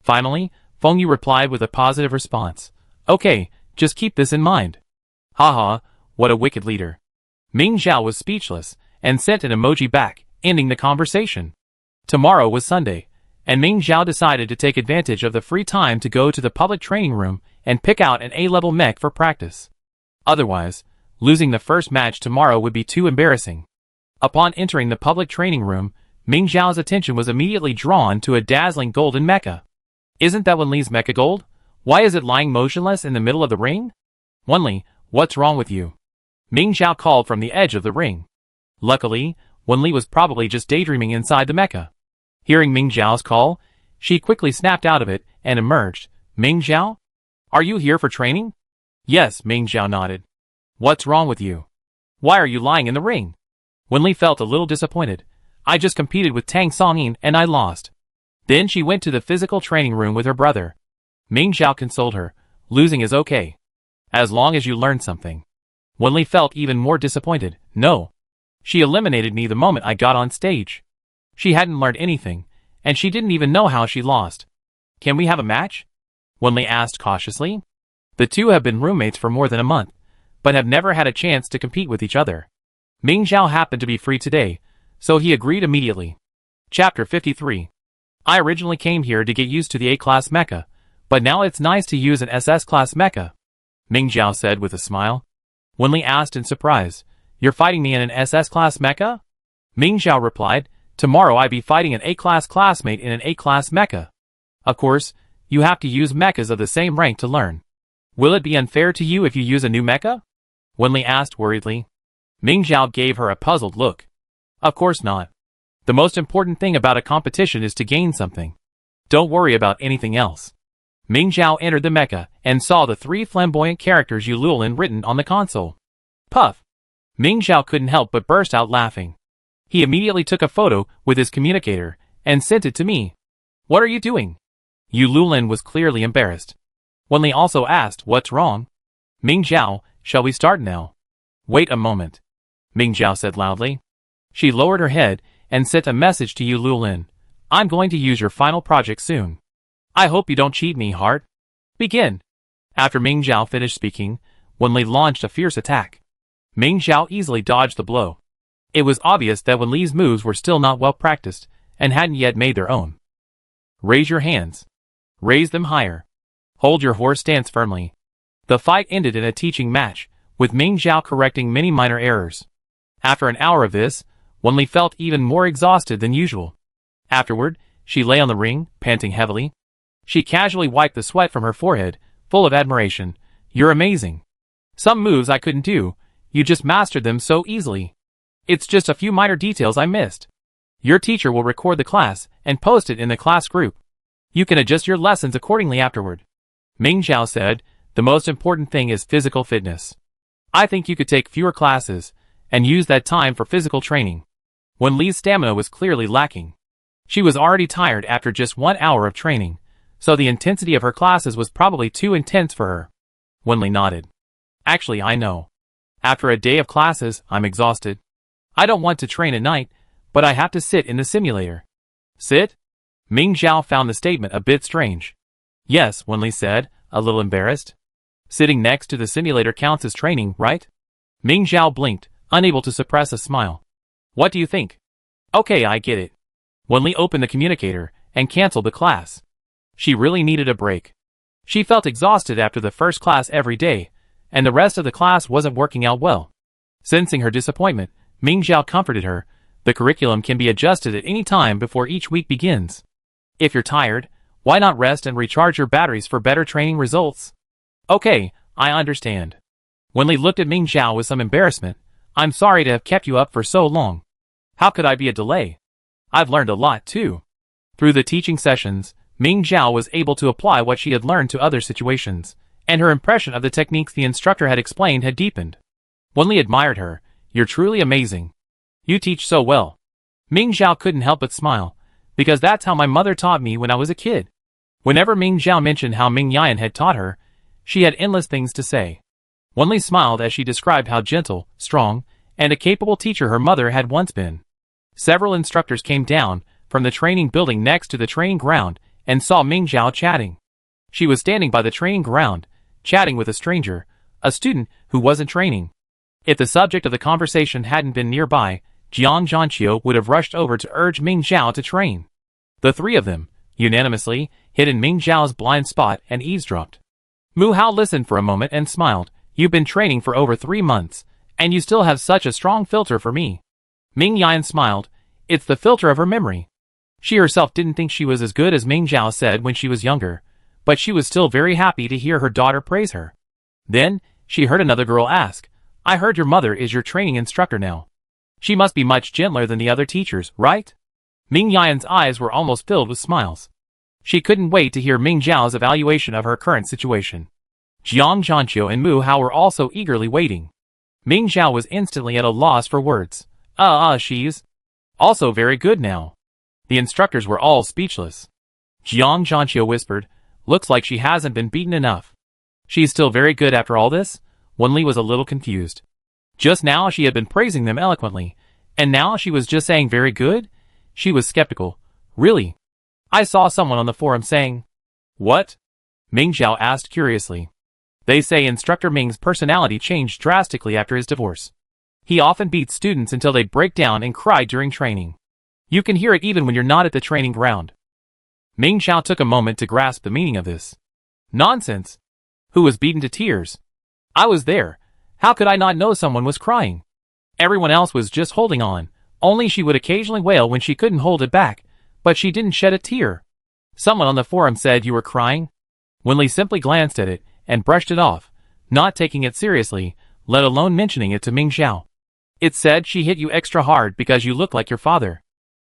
Finally, Feng Yu replied with a positive response. Okay, just keep this in mind. Haha, what a wicked leader. Ming Zhao was speechless and sent an emoji back, ending the conversation. Tomorrow was Sunday, and Ming Zhao decided to take advantage of the free time to go to the public training room and pick out an A-level mech for practice. Otherwise, losing the first match tomorrow would be too embarrassing. Upon entering the public training room, Ming Zhao's attention was immediately drawn to a dazzling golden mecha. Isn't that Wenli's mecha gold? Why is it lying motionless in the middle of the ring? Wenli, what's wrong with you? Ming Zhao called from the edge of the ring. Luckily, Wenli was probably just daydreaming inside the mecha. Hearing Ming Zhao's call, she quickly snapped out of it and emerged. Ming Zhao? Are you here for training? Yes, Ming Zhao nodded. What's wrong with you? Why are you lying in the ring? Wenli felt a little disappointed. I just competed with Tang Songyin and I lost. Then she went to the physical training room with her brother. Ming Zhao consoled her. Losing is okay. As long as you learn something. Wenli felt even more disappointed. No. She eliminated me the moment I got on stage. She hadn't learned anything, and she didn't even know how she lost. Can we have a match? Wenli asked cautiously. The two have been roommates for more than a month, but have never had a chance to compete with each other. Ming Zhao happened to be free today, so he agreed immediately. Chapter 53. I originally came here to get used to the A-class mecha, but now it's nice to use an SS-class mecha, Ming Zhao said with a smile. Wenli asked in surprise, You're fighting me in an SS-class mecha? Ming Zhao replied, Tomorrow I be fighting an A-class classmate in an A-class mecha. Of course, you have to use mechas of the same rank to learn. Will it be unfair to you if you use a new mecha? Wenli asked worriedly. Ming Zhao gave her a puzzled look. Of course not. The most important thing about a competition is to gain something. Don't worry about anything else. Ming Zhao entered the mecha and saw the 3 flamboyant characters Yululin written on the console. Puff! Ming Zhao couldn't help but burst out laughing. He immediately took a photo with his communicator and sent it to me. What are you doing? Yululin was clearly embarrassed. Wenli also asked, what's wrong? Ming Zhao, shall we start now? Wait a moment. Ming Zhao said loudly. She lowered her head and sent a message to Yululin. I'm going to use your final project soon. I hope you don't cheat me, heart. Begin. After Ming Zhao finished speaking, Wenli launched a fierce attack. Ming Zhao easily dodged the blow. It was obvious that Wenli's moves were still not well practiced and hadn't yet made their own. Raise your hands. Raise them higher. Hold your horse stance firmly. The fight ended in a teaching match, with Ming Zhao correcting many minor errors. After an hour of this, Wenli felt even more exhausted than usual. Afterward, she lay on the ring, panting heavily. She casually wiped the sweat from her forehead, full of admiration. You're amazing. Some moves I couldn't do, you just mastered them so easily. It's just a few minor details I missed. Your teacher will record the class and post it in the class group. You can adjust your lessons accordingly afterward. Ming Zhao said, the most important thing is physical fitness. I think you could take fewer classes and use that time for physical training. Wenli's stamina was clearly lacking. She was already tired after just 1 hour of training, so the intensity of her classes was probably too intense for her. Wenli nodded. Actually, I know. After a day of classes, I'm exhausted. I don't want to train at night, but I have to sit in the simulator. Sit? Ming Zhao found the statement a bit strange. Yes, Wenli said, a little embarrassed. Sitting next to the simulator counts as training, right? Ming Zhao blinked, unable to suppress a smile. What do you think? Okay, I get it. Wenli opened the communicator and canceled the class. She really needed a break. She felt exhausted after the first class every day, and the rest of the class wasn't working out well. Sensing her disappointment, Ming Zhao comforted her. The curriculum can be adjusted at any time before each week begins. If you're tired, why not rest and recharge your batteries for better training results? Okay, I understand. Wenli looked at Ming Zhao with some embarrassment. I'm sorry to have kept you up for so long. How could I be a delay? I've learned a lot too. Through the teaching sessions, Ming Zhao was able to apply what she had learned to other situations, and her impression of the techniques the instructor had explained had deepened. Wenli admired her. You're truly amazing. You teach so well. Ming Zhao couldn't help but smile, because that's how my mother taught me when I was a kid. Whenever Ming Zhao mentioned how Ming Yan had taught her, she had endless things to say. Wenli smiled as she described how gentle, strong, and a capable teacher her mother had once been. Several instructors came down from the training building next to the training ground and saw Ming Zhao chatting. She was standing by the training ground, chatting with a stranger, a student who wasn't training. If the subject of the conversation hadn't been nearby, Jiang Zhanqiu would have rushed over to urge Ming Zhao to train. The 3 of them, unanimously, hid in Ming Zhao's blind spot and eavesdropped. Mu Hao listened for a moment and smiled. You've been training for over 3 months, and you still have such a strong filter for me. Ming Yan smiled. It's the filter of her memory. She herself didn't think she was as good as Ming Zhao said when she was younger, but she was still very happy to hear her daughter praise her. Then, she heard another girl ask, I heard your mother is your training instructor now. She must be much gentler than the other teachers, right? Ming Yan's eyes were almost filled with smiles. She couldn't wait to hear Ming Zhao's evaluation of her current situation. Jiang Zhanqiu and Mu Hao were also eagerly waiting. Ming Zhao was instantly at a loss for words. She's also very good now. The instructors were all speechless. Jiang Zhanqiu whispered, looks like she hasn't been beaten enough. She's still very good after all this? Wenli was a little confused. Just now she had been praising them eloquently, and now she was just saying very good? She was skeptical. Really? I saw someone on the forum saying. What? Ming Zhao asked curiously. They say Instructor Ming's personality changed drastically after his divorce. He often beats students until they break down and cry during training. You can hear it even when you're not at the training ground. Ming Zhao took a moment to grasp the meaning of this. Nonsense. Who was beaten to tears? I was there. How could I not know someone was crying? Everyone else was just holding on. Only she would occasionally wail when she couldn't hold it back, but she didn't shed a tear. Someone on the forum said you were crying. Wenli simply glanced at it and brushed it off, not taking it seriously, let alone mentioning it to Ming Zhao. It said she hit you extra hard because you look like your father.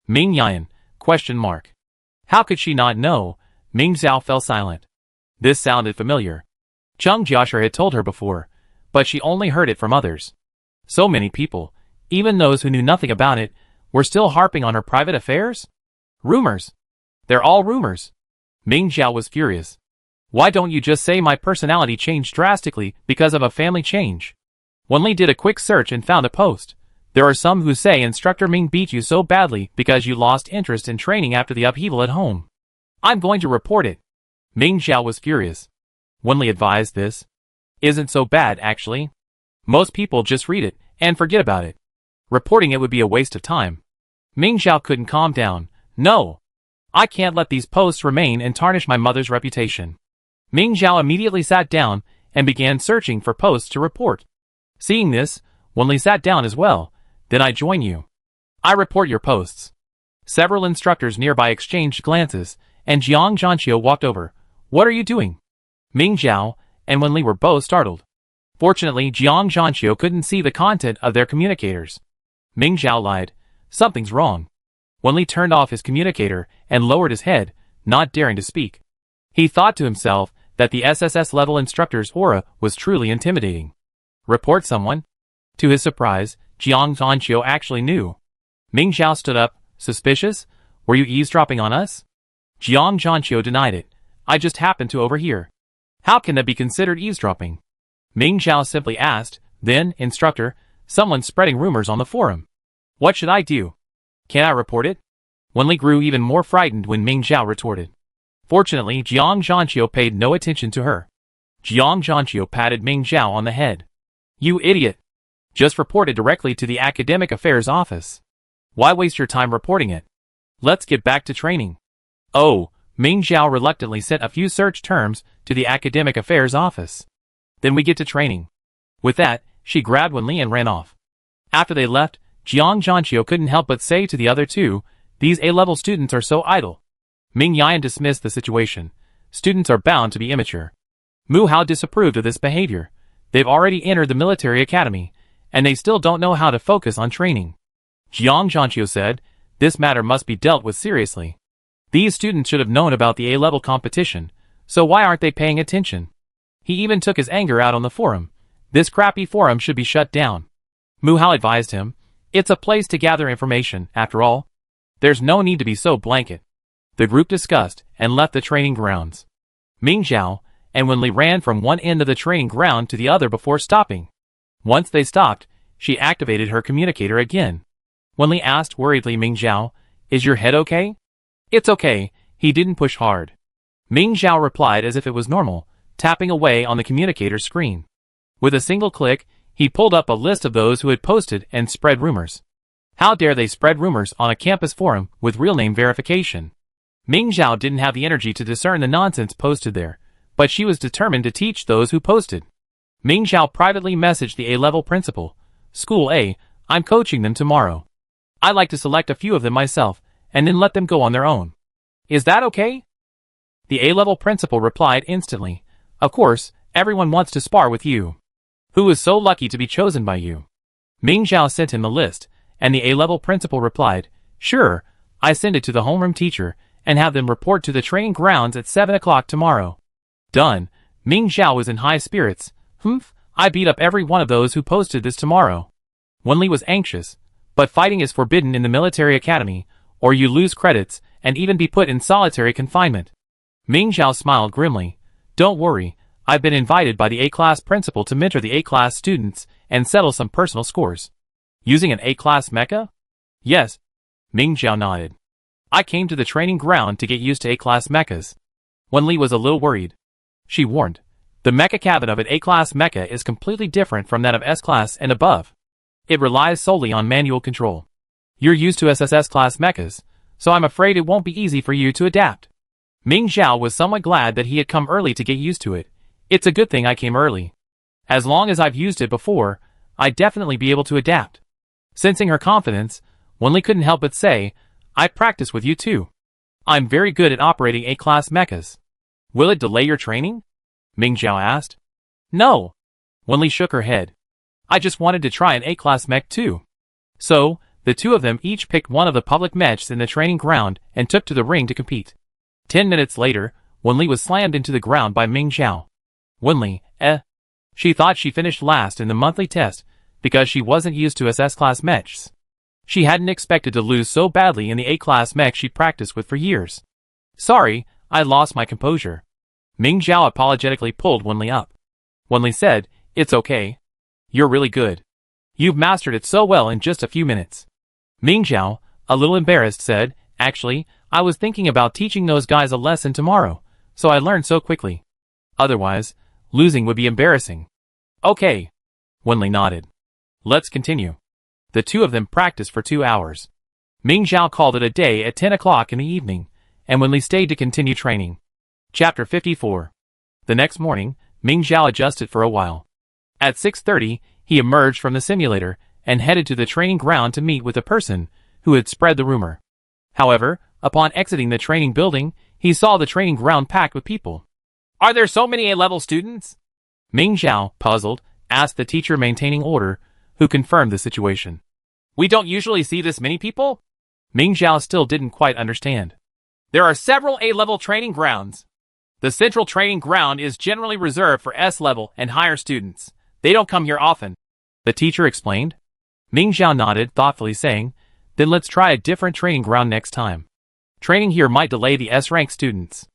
Ming Yan, ? How could she not know? Ming Xiao fell silent. This sounded familiar. Zheng Jiashi had told her before, but she only heard it from others. So many people, even those who knew nothing about it, were still harping on her private affairs? Rumors. They're all rumors. Ming Xiao was furious. Why don't you just say my personality changed drastically because of a family change? Wenli did a quick search and found a post. There are some who say Instructor Ming beat you so badly because you lost interest in training after the upheaval at home. I'm going to report it. Ming Xiao was furious. Wenli advised this. Isn't so bad, actually. Most people just read it and forget about it. Reporting it would be a waste of time. Ming Xiao couldn't calm down. No. I can't let these posts remain and tarnish my mother's reputation. Ming Xiao immediately sat down and began searching for posts to report. Seeing this, Wenli sat down as well. Then I join you. I report your posts. Several instructors nearby exchanged glances, and Jiang Zhanqiu walked over. What are you doing? Ming Xiao and Wenli were both startled. Fortunately, Jiang Zhanqiu couldn't see the content of their communicators. Ming Xiao lied. Something's wrong. Wenli turned off his communicator and lowered his head, not daring to speak. He thought to himself that the SSS-level instructor's aura was truly intimidating. Report someone? To his surprise, Jiang Zhanqiu actually knew. Ming Xiao stood up. Suspicious? Were you eavesdropping on us? Jiang Zhanqiu denied it. I just happened to overhear. How can that be considered eavesdropping? Ming Xiao simply asked. Then, instructor, someone's spreading rumors on the forum. What should I do? Can I report it? Wenli grew even more frightened when Ming Xiao retorted. Fortunately, Jiang Zhanqiu paid no attention to her. Jiang Zhanqiu patted Ming Xiao on the head. You idiot! Just report it directly to the Academic Affairs Office. Why waste your time reporting it? Let's get back to training. Oh, Ming Xiao reluctantly sent a few search terms to the Academic Affairs Office. Then we get to training. With that, she grabbed Wenli and ran off. After they left, Jiang Zhanqiu couldn't help but say to the other two, these A-level students are so idle. Ming Yan dismissed the situation. Students are bound to be immature. Mu Hao disapproved of this behavior. They've already entered the military academy, and they still don't know how to focus on training. Jiang Zhanqiu said, this matter must be dealt with seriously. These students should have known about the A-level competition, so why aren't they paying attention? He even took his anger out on the forum. This crappy forum should be shut down. Mu Hao advised him, it's a place to gather information, after all. There's no need to be so blanket. The group discussed and left the training grounds. Ming Xiao and Wenli ran from one end of the training ground to the other before stopping. Once they stopped, she activated her communicator again. Wenli asked worriedly Ming Xiao, is your head okay? It's okay, he didn't push hard. Ming Xiao replied as if it was normal, tapping away on the communicator screen. With a single click, he pulled up a list of those who had posted and spread rumors. How dare they spread rumors on a campus forum with real name verification? Ming Xiao didn't have the energy to discern the nonsense posted there, but she was determined to teach those who posted. Ming Xiao privately messaged the A-level principal. School A, I'm coaching them tomorrow. I'd like to select a few of them myself, and then let them go on their own. Is that okay? The A-level principal replied instantly. Of course, everyone wants to spar with you. Who is so lucky to be chosen by you? Ming Xiao sent him the list, and the A-level principal replied, sure, I send it to the homeroom teacher, and have them report to the training grounds at 7 o'clock tomorrow. Done. Ming Xiao was in high spirits. I beat up every one of those who posted this tomorrow. Wenli was anxious, but fighting is forbidden in the military academy, or you lose credits and even be put in solitary confinement. Ming Xiao smiled grimly. Don't worry, I've been invited by the A-class principal to mentor the A-class students and settle some personal scores. Using an A-class mecha? Yes. Ming Xiao nodded. I came to the training ground to get used to A-class mechas. Wenli was a little worried. She warned. The mecha cabin of an A-class mecha is completely different from that of S-class and above. It relies solely on manual control. You're used to SSS-class mechas, so I'm afraid it won't be easy for you to adapt. Ming Xiao was somewhat glad that he had come early to get used to it. It's a good thing I came early. As long as I've used it before, I'd definitely be able to adapt. Sensing her confidence, Wenli couldn't help but say, I practice with you too. I'm very good at operating A-class mechas. Will it delay your training? Ming Xiao asked. No. Wenli shook her head. I just wanted to try an A-class mech too. So, the two of them each picked one of the public mechs in the training ground and took to the ring to compete. 10 minutes later, Wenli was slammed into the ground by Ming Xiao. Wenli, She thought she finished last in the monthly test because she wasn't used to SS-class mechs. She hadn't expected to lose so badly in the A-class mech she'd practiced with for years. Sorry, I lost my composure. Ming Xiao apologetically pulled Wenli up. Wenli said, It's okay. You're really good. You've mastered it so well in just a few minutes. Ming Xiao, a little embarrassed, said, Actually, I was thinking about teaching those guys a lesson tomorrow, so I learned so quickly. Otherwise, losing would be embarrassing. Okay. Wenli nodded. Let's continue. The two of them practiced for 2 hours. Ming Xiao called it a day at 10 o'clock in the evening, and Wenli stayed to continue training. Chapter 54. The next morning, Ming Xiao adjusted for a while. At 6:30, he emerged from the simulator and headed to the training ground to meet with the person who had spread the rumor. However, upon exiting the training building, he saw the training ground packed with people. Are there so many A-level students? Ming Xiao, puzzled, asked the teacher maintaining order, who confirmed the situation. We don't usually see this many people? Ming Xiao still didn't quite understand. There are several A-level training grounds. The central training ground is generally reserved for S-level and higher students. They don't come here often. The teacher explained. Ming Xiao nodded, thoughtfully saying, Then let's try a different training ground next time. Training here might delay the S-rank students.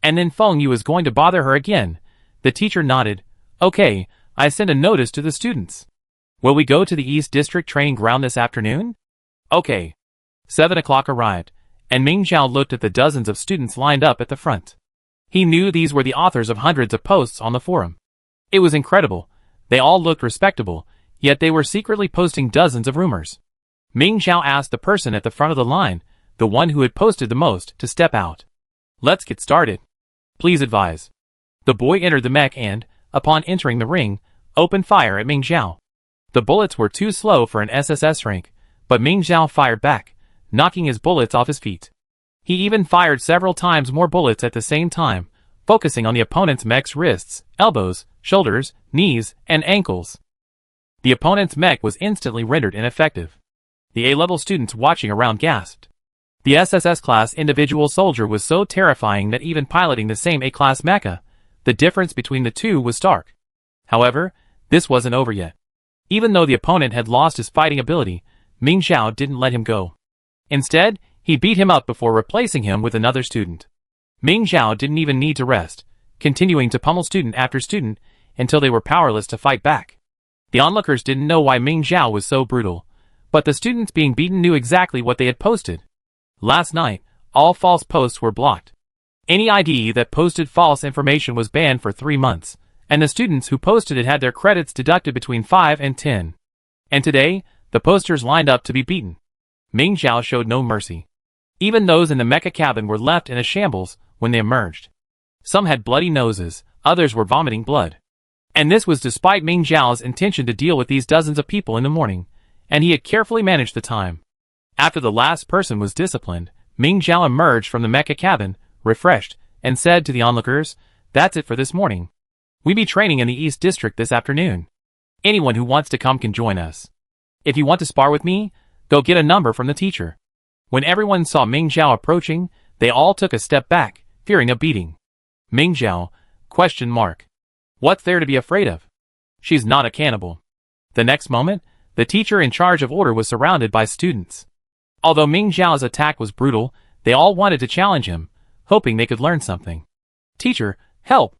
And then Feng Yu is going to bother her again. The teacher nodded. Okay, I send a notice to the students. Will we go to the East District training ground this afternoon? Okay. 7 o'clock arrived, and Ming Xiao looked at the dozens of students lined up at the front. He knew these were the authors of hundreds of posts on the forum. It was incredible. They all looked respectable, yet they were secretly posting dozens of rumors. Ming Xiao asked the person at the front of the line, the one who had posted the most, to step out. Let's get started. Please advise. The boy entered the mech and, upon entering the ring, opened fire at Ming Xiao. The bullets were too slow for an SSS rank, but Ming Xiao fired back, knocking his bullets off his feet. He even fired several times more bullets at the same time, focusing on the opponent's mech's wrists, elbows, shoulders, knees, and ankles. The opponent's mech was instantly rendered ineffective. The A-level students watching around gasped. The SSS-class individual soldier was so terrifying that even piloting the same A-class mecha, the difference between the two was stark. However, this wasn't over yet. Even though the opponent had lost his fighting ability, Ming Xiao didn't let him go. Instead, he beat him up before replacing him with another student. Ming Xiao didn't even need to rest, continuing to pummel student after student until they were powerless to fight back. The onlookers didn't know why Ming Xiao was so brutal, but the students being beaten knew exactly what they had posted. Last night, all false posts were blocked. Any ID that posted false information was banned for 3 months, and the students who posted it had their credits deducted between 5 and 10. And today, the posters lined up to be beaten. Ming Xiao showed no mercy. Even those in the mecha cabin were left in a shambles when they emerged. Some had bloody noses, others were vomiting blood. And this was despite Ming Xiao's intention to deal with these dozens of people in the morning, and he had carefully managed the time. After the last person was disciplined, Ming Xiao emerged from the mecha cabin, refreshed, and said to the onlookers, That's it for this morning. We be training in the East District this afternoon. Anyone who wants to come can join us. If you want to spar with me, go get a number from the teacher. When everyone saw Ming Xiao approaching, they all took a step back, fearing a beating. Ming Xiao? ? What's there to be afraid of? She's not a cannibal. The next moment, the teacher in charge of order was surrounded by students. Although Ming Xiao's attack was brutal, they all wanted to challenge him, hoping they could learn something. Teacher, help!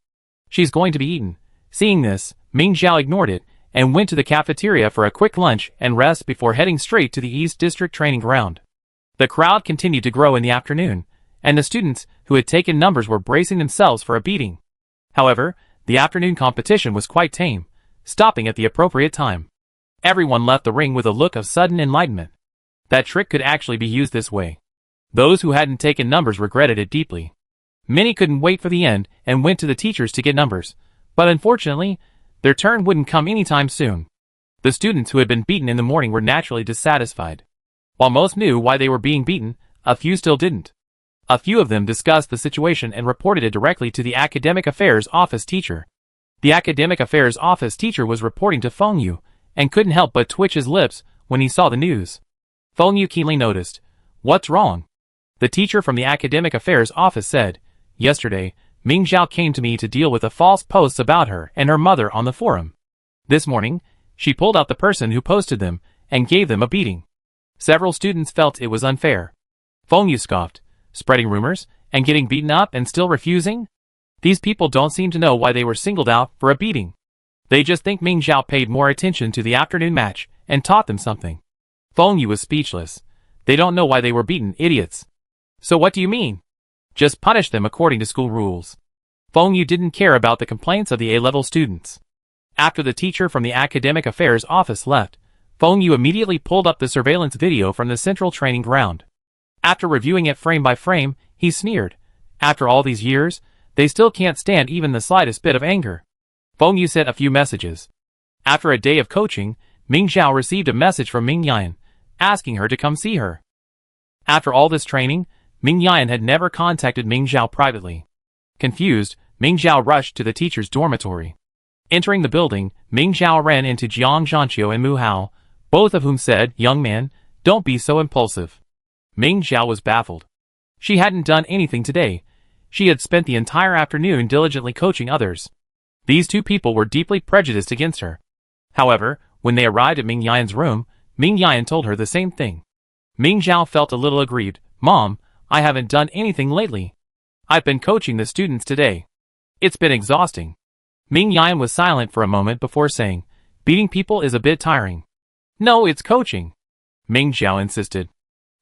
She's going to be eaten. Seeing this, Ming Xiao ignored it and went to the cafeteria for a quick lunch and rest before heading straight to the East District training ground. The crowd continued to grow in the afternoon, and the students who had taken numbers were bracing themselves for a beating. However, the afternoon competition was quite tame, stopping at the appropriate time. Everyone left the ring with a look of sudden enlightenment. That trick could actually be used this way. Those who hadn't taken numbers regretted it deeply. Many couldn't wait for the end and went to the teachers to get numbers, but unfortunately, their turn wouldn't come anytime soon. The students who had been beaten in the morning were naturally dissatisfied. While most knew why they were being beaten, a few still didn't. A few of them discussed the situation and reported it directly to the Academic Affairs Office teacher. The Academic Affairs Office teacher was reporting to Feng Yu, and couldn't help but twitch his lips when he saw the news. Feng Yu keenly noticed. What's wrong? The teacher from the Academic Affairs Office said, "Yesterday, Ming Zhao came to me to deal with the false posts about her and her mother on the forum. This morning, she pulled out the person who posted them and gave them a beating. Several students felt it was unfair." Feng Yu scoffed, "Spreading rumors and getting beaten up and still refusing? These people don't seem to know why they were singled out for a beating. They just think Ming Zhao paid more attention to the afternoon match and taught them something." Feng Yu was speechless. "They don't know why they were beaten, idiots." "So what do you mean?" "Just punish them according to school rules." Feng Yu didn't care about the complaints of the A-level students. After the teacher from the Academic Affairs Office left, Feng Yu immediately pulled up the surveillance video from the central training ground. After reviewing it frame by frame, he sneered. "After all these years, they still can't stand even the slightest bit of anger." Feng Yu sent a few messages. After a day of coaching, Ming Zhao received a message from Ming Yan, asking her to come see her. After all this training, Ming Yan had never contacted Ming Zhao privately. Confused, Ming Zhao rushed to the teacher's dormitory. Entering the building, Ming Zhao ran into Jiang Zhanqiu and Mu Hao, both of whom said, "Young man, don't be so impulsive." Ming Zhao was baffled. She hadn't done anything today. She had spent the entire afternoon diligently coaching others. These two people were deeply prejudiced against her. However, when they arrived at Ming Yan's room, Ming Yan told her the same thing. Ming Zhao felt a little aggrieved. "Mom, I haven't done anything lately. I've been coaching the students today. It's been exhausting." Ming Yan was silent for a moment before saying, "Beating people is a bit tiring." "No, it's coaching," Ming Zhao insisted.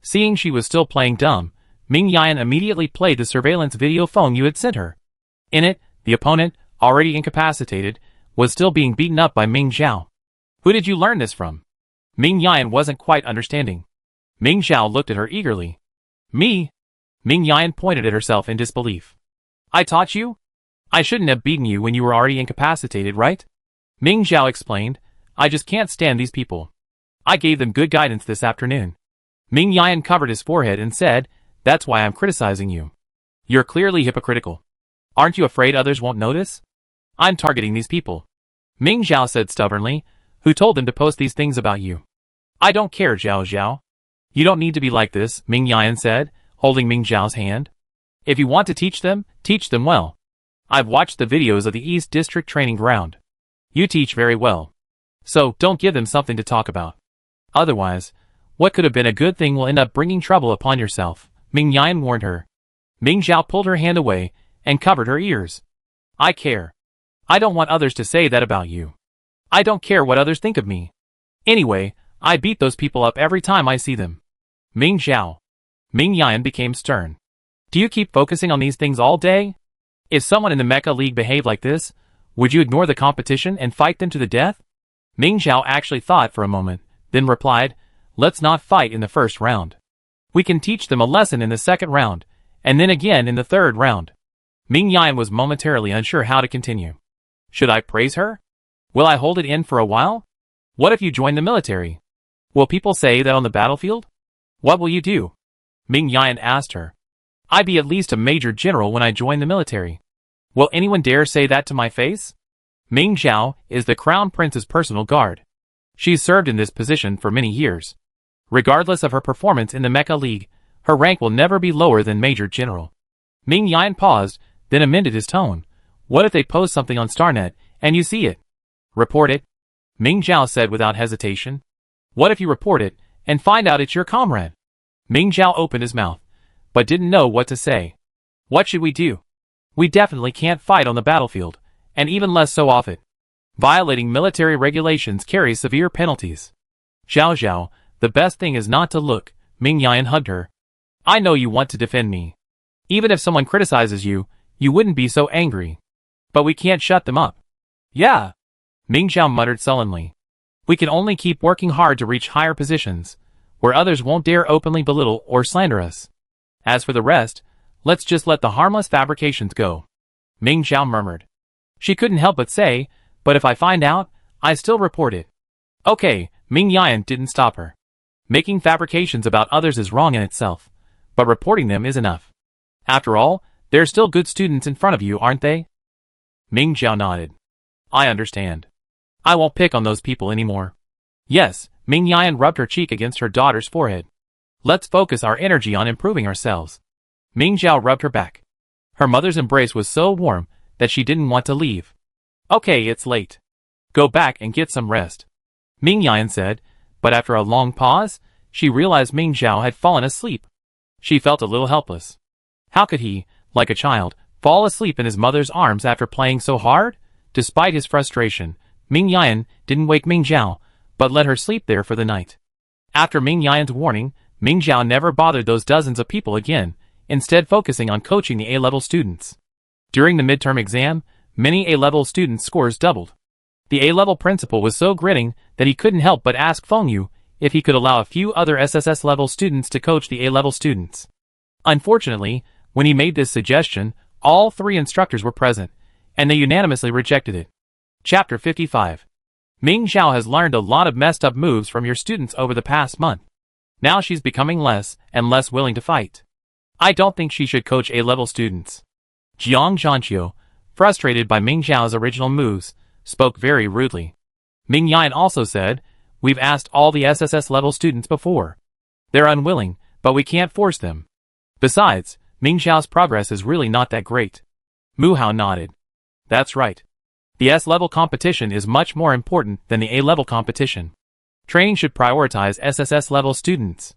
Seeing she was still playing dumb, Ming Yan immediately played the surveillance video Feng Yu had sent her. In it, the opponent, already incapacitated, was still being beaten up by Ming Zhao. "Who did you learn this from?" Ming Yan wasn't quite understanding. Ming Zhao looked at her eagerly. "Me?" Ming Yan pointed at herself in disbelief. "I taught you? I shouldn't have beaten you when you were already incapacitated, right?" Ming Zhao explained, "I just can't stand these people. I gave them good guidance this afternoon." Ming Yan covered his forehead and said, "That's why I'm criticizing you. You're clearly hypocritical. Aren't you afraid others won't notice? I'm targeting these people." Ming Zhao said stubbornly, "Who told them to post these things about you?" "I don't care, Zhao Zhao. You don't need to be like this," Ming Yan said, holding Ming Zhao's hand. "If you want to teach them well. I've watched the videos of the East District Training Ground. You teach very well. So, don't give them something to talk about. Otherwise, what could have been a good thing will end up bringing trouble upon yourself," Ming Yan warned her. Ming Zhao pulled her hand away and covered her ears. "I care. I don't want others to say that about you. I don't care what others think of me. Anyway, I beat those people up every time I see them." "Ming Zhao." Ming Yan became stern. "Do you keep focusing on these things all day? If someone in the Mecha League behaved like this, would you ignore the competition and fight them to the death?" Ming Zhao actually thought for a moment, then replied, "Let's not fight in the first round. We can teach them a lesson in the second round, and then again in the third round." Ming Yan was momentarily unsure how to continue. Should I praise her? Will I hold it in for a while? What if you join the military? Will people say that on the battlefield? What will you do? Ming Yan asked her. "I'd be at least a major general when I join the military. Will anyone dare say that to my face?" Ming Zhao is the Crown Prince's personal guard. She's served in this position for many years. Regardless of her performance in the Mecha League, her rank will never be lower than Major General. Ming Yan paused, then amended his tone. "What if they post something on StarNet, and you see it? Report it?" Ming Zhao said without hesitation. "What if you report it, and find out it's your comrade?" Ming Zhao opened his mouth, but didn't know what to say. "What should we do? We definitely can't fight on the battlefield, and even less so off it. Violating military regulations carries severe penalties." "Zhao Zhao, the best thing is not to look," Ming Yan hugged her. "I know you want to defend me. Even if someone criticizes you, you wouldn't be so angry. But we can't shut them up." "Yeah," Ming Zhao muttered sullenly. "We can only keep working hard to reach higher positions, where others won't dare openly belittle or slander us. As for the rest, let's just let the harmless fabrications go," Ming Zhao murmured. She couldn't help but say, "But if I find out, I still report it." "Okay," Ming Yan didn't stop her. "Making fabrications about others is wrong in itself, but reporting them is enough. After all, there are still good students in front of you, aren't they?" Ming Zhao nodded. "I understand. I won't pick on those people anymore." "Yes," Ming Yan rubbed her cheek against her daughter's forehead. Let's focus our energy on improving ourselves. Ming Zhao rubbed her back. Her mother's embrace was so warm that she didn't want to leave. Okay, it's late. Go back and get some rest, Ming Yan said, but after a long pause, she realized Ming Zhao had fallen asleep. She felt a little helpless. How could he, like a child, fall asleep in his mother's arms after playing so hard? Despite his frustration, Ming Yan didn't wake Ming Zhao, but let her sleep there for the night. After Ming Yan's warning, Ming Zhao never bothered those dozens of people again, instead focusing on coaching the A-level students. During the midterm exam, many A-level students' scores doubled. The A-level principal was so grinning that he couldn't help but ask Feng Yu if he could allow a few other SSS-level students to coach the A-level students. Unfortunately, when he made this suggestion, all 3 instructors were present, and they unanimously rejected it. Chapter 55. Ming Zhao has learned a lot of messed up moves from your students over the past month. Now she's becoming less and less willing to fight. I don't think she should coach A-level students. Jiang Zhanqiu, frustrated by Ming Zhao's original moves, spoke very rudely. Ming Yan also said, "We've asked all the SSS-level students before. They're unwilling, but we can't force them. Besides, Ming Zhao's progress is really not that great." Mu Hao nodded. That's right. The S-level competition is much more important than the A-level competition. Training should prioritize SSS-level students.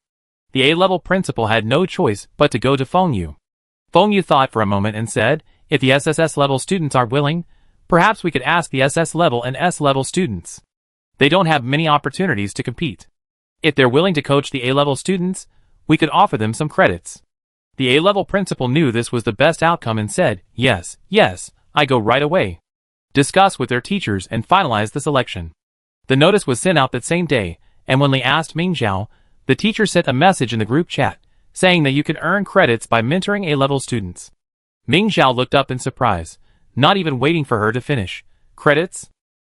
The A-level principal had no choice but to go to Feng Yu. Feng Yu thought for a moment and said, if the SSS-level students are willing, perhaps we could ask the SS-level and S-level students. They don't have many opportunities to compete. If they're willing to coach the A-level students, we could offer them some credits. The A-level principal knew this was the best outcome and said, yes, I go right away. Discuss with their teachers and finalize the selection. The notice was sent out that same day, and when they asked Ming Zhao, the teacher sent a message in the group chat, saying that you can earn credits by mentoring A-level students. Ming Zhao looked up in surprise, not even waiting for her to finish. Credits?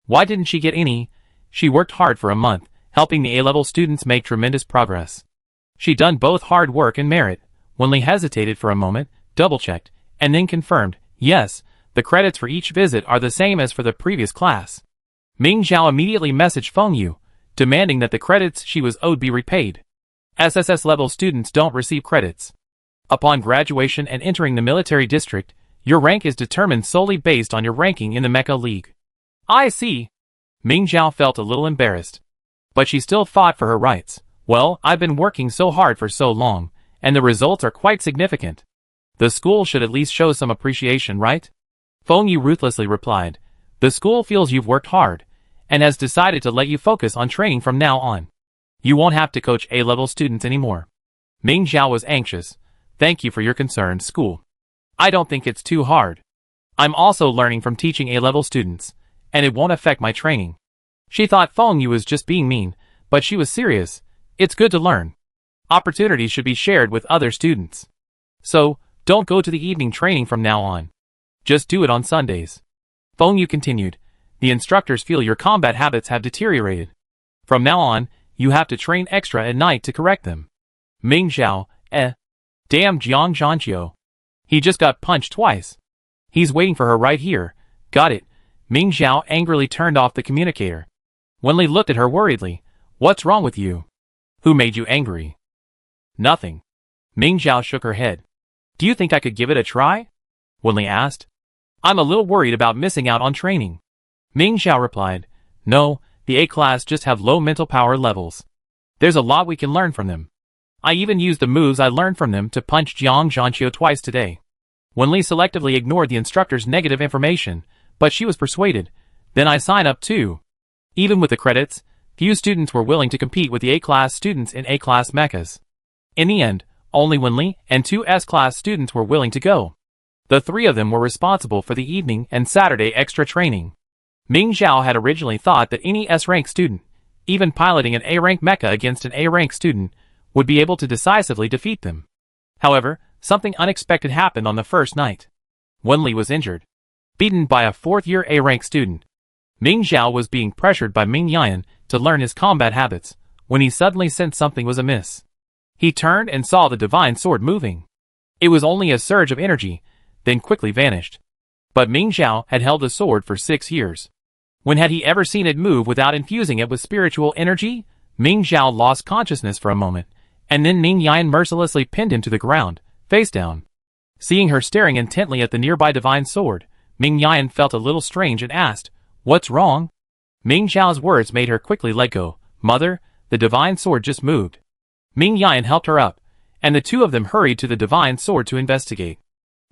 Why didn't she get any? She worked hard for a month, helping the A-level students make tremendous progress. She'd done both hard work and merit. Wenli hesitated for a moment, double-checked, and then confirmed, yes, the credits for each visit are the same as for the previous class. Ming Zhao immediately messaged Feng Yu, demanding that the credits she was owed be repaid. SSS-level students don't receive credits. Upon graduation and entering the military district, your rank is determined solely based on your ranking in the Mecha League. I see. Ming Zhao felt a little embarrassed. But she still fought for her rights. Well, I've been working so hard for so long, and the results are quite significant. The school should at least show some appreciation, right? Feng Yu ruthlessly replied, the school feels you've worked hard, and has decided to let you focus on training from now on. You won't have to coach A-level students anymore. Ming Zhao was anxious. Thank you for your concern, school. I don't think it's too hard. I'm also learning from teaching A-level students, and it won't affect my training. She thought Feng Yu was just being mean, but she was serious. It's good to learn. Opportunities should be shared with other students. So, don't go to the evening training from now on. Just do it on Sundays. Feng Yu continued, the instructors feel your combat habits have deteriorated. From now on, you have to train extra at night to correct them. Ming Zhao, Damn Jiang Zhanqiu. He just got punched twice. He's waiting for her right here. Got it. Ming Zhao angrily turned off the communicator. Wenli looked at her worriedly. What's wrong with you? Who made you angry? Nothing. Ming Zhao shook her head. Do you think I could give it a try? Wenli asked. I'm a little worried about missing out on training. Ming Zhao replied. No, the A-class just have low mental power levels. There's a lot we can learn from them. I even used the moves I learned from them to punch Jiang Zhanqiu twice today. Wenli selectively ignored the instructor's negative information, but she was persuaded. Then I sign up too. Even with the credits, few students were willing to compete with the A-class students in A-class mechas. In the end, only Wenli and 2 S-class students were willing to go. The 3 of them were responsible for the evening and Saturday extra training. Ming Zhao had originally thought that any S-rank student, even piloting an A-rank mecha against an A-rank student, would be able to decisively defeat them. However, something unexpected happened on the first night. Wenli was injured. Beaten by a 4th-year A-rank student. Ming Zhao was being pressured by Ming Yan to learn his combat habits, when he suddenly sensed something was amiss. He turned and saw the divine sword moving. It was only a surge of energy, then quickly vanished. But Ming Zhao had held the sword for 6 years. When had he ever seen it move without infusing it with spiritual energy? Ming Zhao lost consciousness for a moment, And then Ming Yan mercilessly pinned him to the ground, face down. Seeing her staring intently at the nearby divine sword, Ming Yan felt a little strange and asked, "What's wrong?" Ming Zhao's words made her quickly let go. "Mother, the divine sword just moved." Ming Yan helped her up, and the two of them hurried to the divine sword to investigate.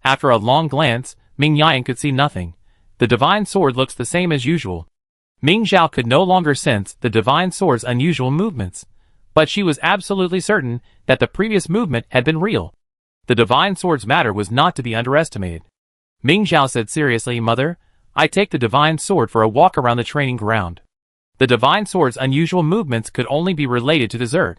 After a long glance, Ming Yan could see nothing. The divine sword looks the same as usual. Ming Zhao could no longer sense the divine sword's unusual movements, but she was absolutely certain that the previous movement had been real. The divine sword's matter was not to be underestimated. Ming Zhao said seriously, "Mother, I take the divine sword for a walk around the training ground." The divine sword's unusual movements could only be related to the Zerg.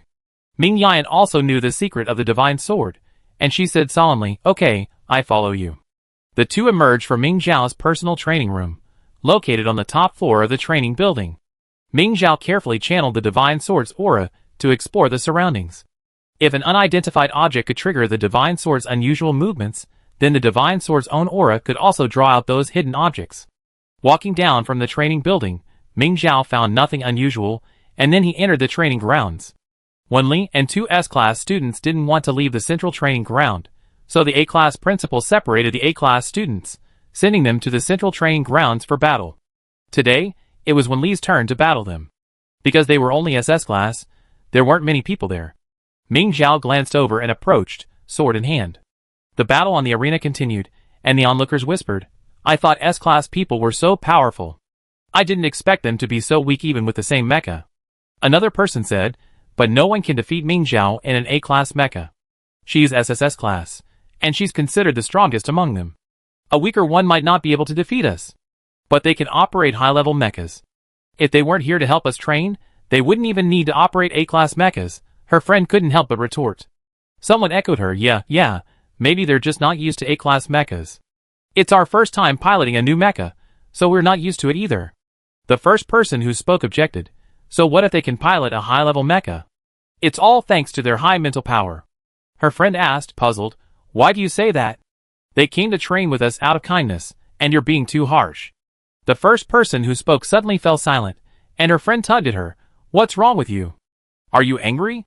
Ming Yan also knew the secret of the divine sword, and she said solemnly, "Okay, I follow you." The two emerged from Ming Zhao's personal training room, located on the top floor of the training building. Ming Zhao carefully channeled the divine sword's aura to explore the surroundings. If an unidentified object could trigger the divine sword's unusual movements, then the divine sword's own aura could also draw out those hidden objects. Walking down from the training building, Ming Zhao found nothing unusual, and then he entered the training grounds. Wenli and two S-class students didn't want to leave the central training ground, so the A-class principal separated the A-class students, sending them to the central training grounds for battle. Today, it was Wenli's turn to battle them. Because they were only SS-class, there weren't many people there. Ming Zhao glanced over and approached, sword in hand. The battle on the arena continued, and the onlookers whispered, "I thought S-class people were so powerful. I didn't expect them to be so weak even with the same mecha." Another person said, "But no one can defeat Ming Zhao in an A-class mecha. She's SSS class, and she's considered the strongest among them. A weaker one might not be able to defeat us. But they can operate high-level mechas. If they weren't here to help us train, they wouldn't even need to operate A-class mechas." Her friend couldn't help but retort. Someone echoed her, yeah, maybe they're just not used to A-class mechas. It's our first time piloting a new mecha, so we're not used to it either. The first person who spoke objected, "So what if they can pilot a high-level mecha? It's all thanks to their high mental power." Her friend asked, puzzled, "Why do you say that? They came to train with us out of kindness, and you're being too harsh." The first person who spoke suddenly fell silent, and her friend tugged at her. "What's wrong with you? Are you angry?"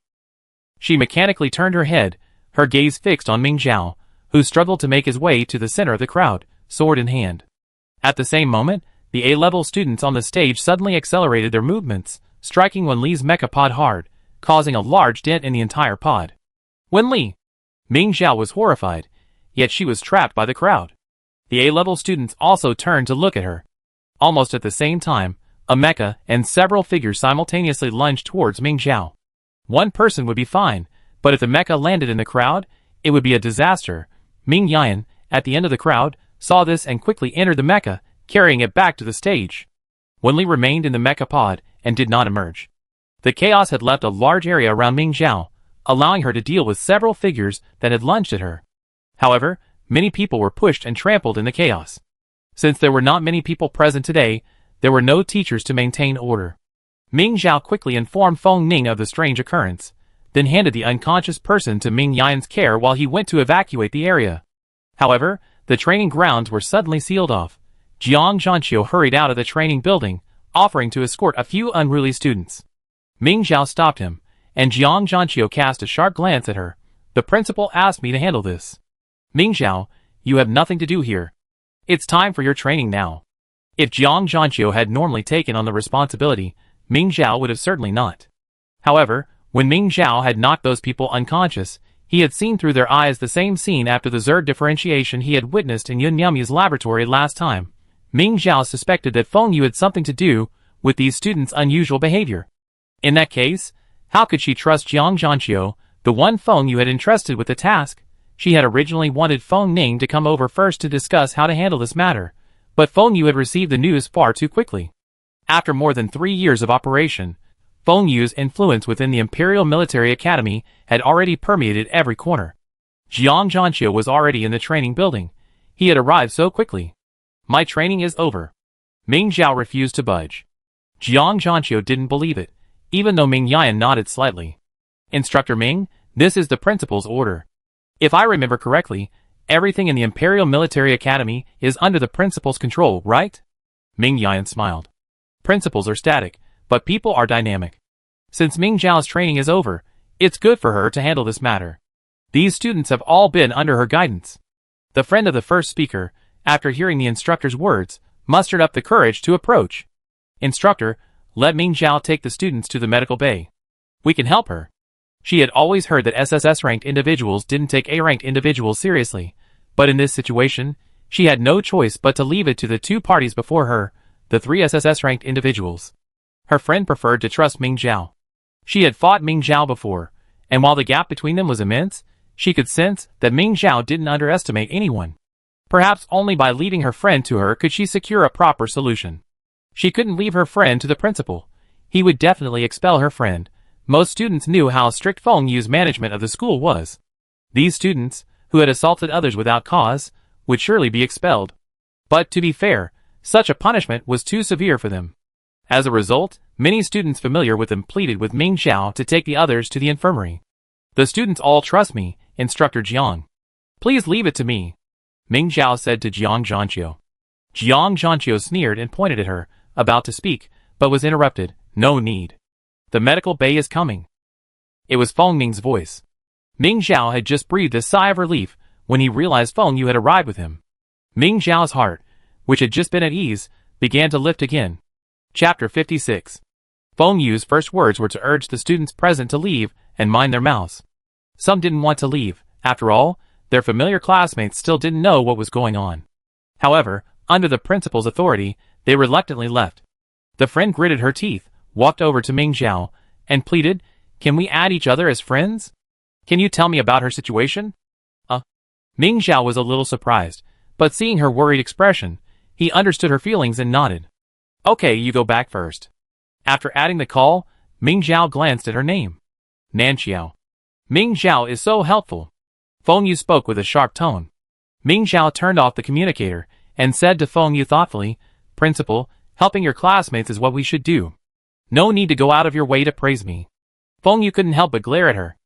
She mechanically turned her head, her gaze fixed on Ming Zhao, who struggled to make his way to the center of the crowd, sword in hand. At the same moment, the A-level students on the stage suddenly accelerated their movements, striking Wenli's mecha pod hard, causing a large dent in the entire pod. "Wenli!" Ming Zhao was horrified, yet she was trapped by the crowd. The A-level students also turned to look at her. Almost at the same time, a mecha and several figures simultaneously lunged towards Ming Zhao. One person would be fine, but if the mecha landed in the crowd, it would be a disaster. Ming Yan, at the end of the crowd, saw this and quickly entered the mecha, carrying it back to the stage. Wenli remained in the mecha pod and did not emerge. The chaos had left a large area around Ming Zhao, allowing her to deal with several figures that had lunged at her. However, many people were pushed and trampled in the chaos. Since there were not many people present today, there were no teachers to maintain order. Ming Zhao quickly informed Feng Ning of the strange occurrence, then handed the unconscious person to Ming Yan's care while he went to evacuate the area. However, the training grounds were suddenly sealed off. Jiang Zhanqiu hurried out of the training building, offering to escort a few unruly students. Ming Zhao stopped him, and Jiang Zhanqiu cast a sharp glance at her. "The principal asked me to handle this." "Ming Zhao, you have nothing to do here. It's time for your training now." If Jiang Zhanqiu had normally taken on the responsibility, Ming Zhao would have certainly not. However, when Ming Zhao had knocked those people unconscious, he had seen through their eyes the same scene after the Zerg differentiation he had witnessed in Yun Yumi's laboratory last time. Ming Zhao suspected that Feng Yu had something to do with these students' unusual behavior. In that case, how could she trust Jiang Zhanqiu, the one Feng Yu had entrusted with the task? She had originally wanted Feng Ning to come over first to discuss how to handle this matter, but Feng Yu had received the news far too quickly. After more than 3 years of operation, Feng Yu's influence within the Imperial Military Academy had already permeated every corner. Jiang Zhanqiu was already in the training building. He had arrived so quickly. "My training is over." Ming Zhao refused to budge. Jiang Zhanqiu didn't believe it, even though Ming Yan nodded slightly. "Instructor Ming, this is the principal's order. If I remember correctly, everything in the Imperial Military Academy is under the principal's control, right?" Ming Yan smiled. "Principals are static, but people are dynamic. Since Ming Zhao's training is over, It's good for her to handle this matter. These students have all been under her guidance. The friend of the first speaker, after hearing the instructor's words, mustered up the courage to approach. Instructor, let Ming Zhao take the students to the medical bay. We can help her. She had always heard that SSS-ranked individuals didn't take A-ranked individuals seriously, but in this situation, she had no choice but to leave it to the two parties before her, the three SSS-ranked individuals. Her friend preferred to trust Ming Zhao. She had fought Ming Zhao before, and while the gap between them was immense, she could sense that Ming Zhao didn't underestimate anyone. Perhaps only by leading her friend to her could she secure a proper solution. She couldn't leave her friend to the principal. He would definitely expel her friend. Most students knew how strict Feng Yu's management of the school was. These students, who had assaulted others without cause, would surely be expelled. But to be fair, such a punishment was too severe for them. As a result, many students familiar with them pleaded with Ming Zhao to take the others to the infirmary. The students all trust me, Instructor Jiang. Please leave it to me, Ming Zhao said to Jiang Zhanqiu. Jiang Zhanqiu sneered and pointed at her, about to speak, but was interrupted. No need. The medical bay is coming. It was Feng Ning's voice. Ming Zhao had just breathed a sigh of relief when he realized Feng Yu had arrived with him. Ming Zhao's heart, which had just been at ease, began to lift again. Chapter 56. Feng Yu's first words were to urge the students present to leave and mind their mouths. Some didn't want to leave. After all, their familiar classmates still didn't know what was going on. However, under the principal's authority, they reluctantly left. The friend gritted her teeth, walked over to Ming Zhao, and pleaded, "Can we add each other as friends? Can you tell me about her situation?" Ming Zhao was a little surprised, but seeing her worried expression, he understood her feelings and nodded. "Okay, you go back first." After adding the call, Ming Zhao glanced at her name. Nanxiao. Ming Zhao is so helpful. Feng Yu spoke with a sharp tone. Ming Zhao turned off the communicator and said to Feng Yu thoughtfully, "Principal, helping your classmates is what we should do. No need to go out of your way to praise me." Feng Yu couldn't help but glare at her.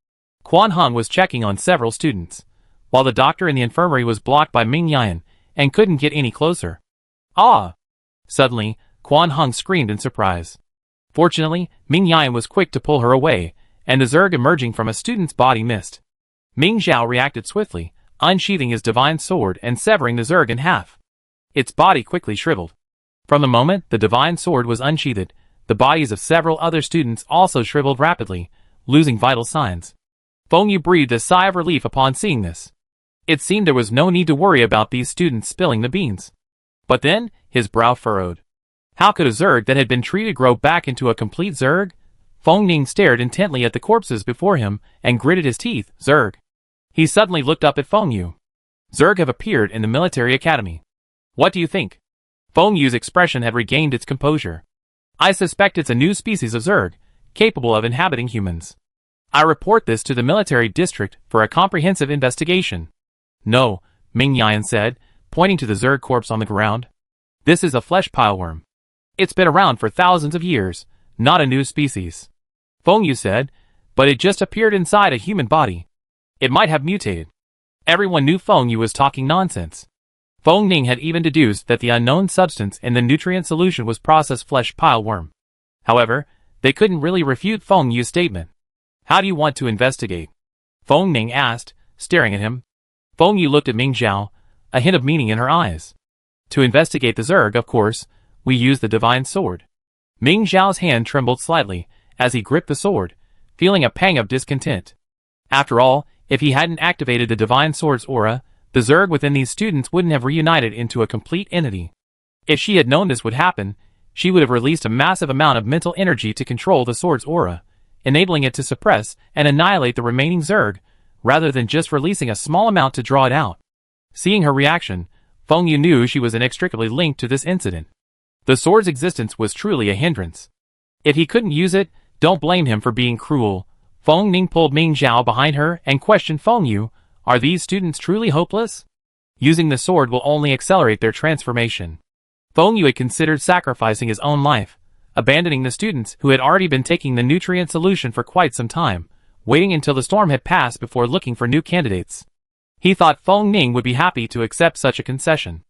Quan Hong was checking on several students, while the doctor in the infirmary was blocked by Ming Yan and couldn't get any closer. "Ah!" Suddenly, Quan Hong screamed in surprise. Fortunately, Ming Yan was quick to pull her away, and the Zerg emerging from a student's body missed. Ming Zhao reacted swiftly, unsheathing his divine sword and severing the Zerg in half. Its body quickly shriveled. From the moment the divine sword was unsheathed, the bodies of several other students also shriveled rapidly, losing vital signs. Feng Yu breathed a sigh of relief upon seeing this. It seemed there was no need to worry about these students spilling the beans. But then, his brow furrowed. How could a Zerg that had been treated grow back into a complete Zerg? Feng Ning stared intently at the corpses before him and gritted his teeth. Zerg. He suddenly looked up at Feng Yu. Zerg have appeared in the military academy. What do you think? Feng Yu's expression had regained its composure. I suspect it's a new species of Zerg, capable of inhabiting humans. I report this to the military district for a comprehensive investigation. No, Ming Yan said, pointing to the Zerg corpse on the ground. This is a flesh pileworm. It's been around for thousands of years, not a new species. Feng Yu said, but it just appeared inside a human body. It might have mutated. Everyone knew Feng Yu was talking nonsense. Feng Ning had even deduced that the unknown substance in the nutrient solution was processed flesh pileworm. However, they couldn't really refute Feng Yu's statement. How do you want to investigate? Feng Ning asked, staring at him. Feng Yu looked at Ming Zhao, a hint of meaning in her eyes. To investigate the Zerg, of course, we use the divine sword. Ming Zhao's hand trembled slightly as he gripped the sword, feeling a pang of discontent. After all, if he hadn't activated the divine sword's aura, the Zerg within these students wouldn't have reunited into a complete entity. If she had known this would happen, she would have released a massive amount of mental energy to control the sword's aura, enabling it to suppress and annihilate the remaining Zerg, rather than just releasing a small amount to draw it out. Seeing her reaction, Feng Yu knew she was inextricably linked to this incident. The sword's existence was truly a hindrance. If he couldn't use it, don't blame him for being cruel. Feng Ning pulled Ming Zhao behind her and questioned Feng Yu, are these students truly hopeless? Using the sword will only accelerate their transformation. Feng Yu had considered sacrificing his own life, abandoning the students who had already been taking the nutrient solution for quite some time, waiting until the storm had passed before looking for new candidates. He thought Feng Ning would be happy to accept such a concession.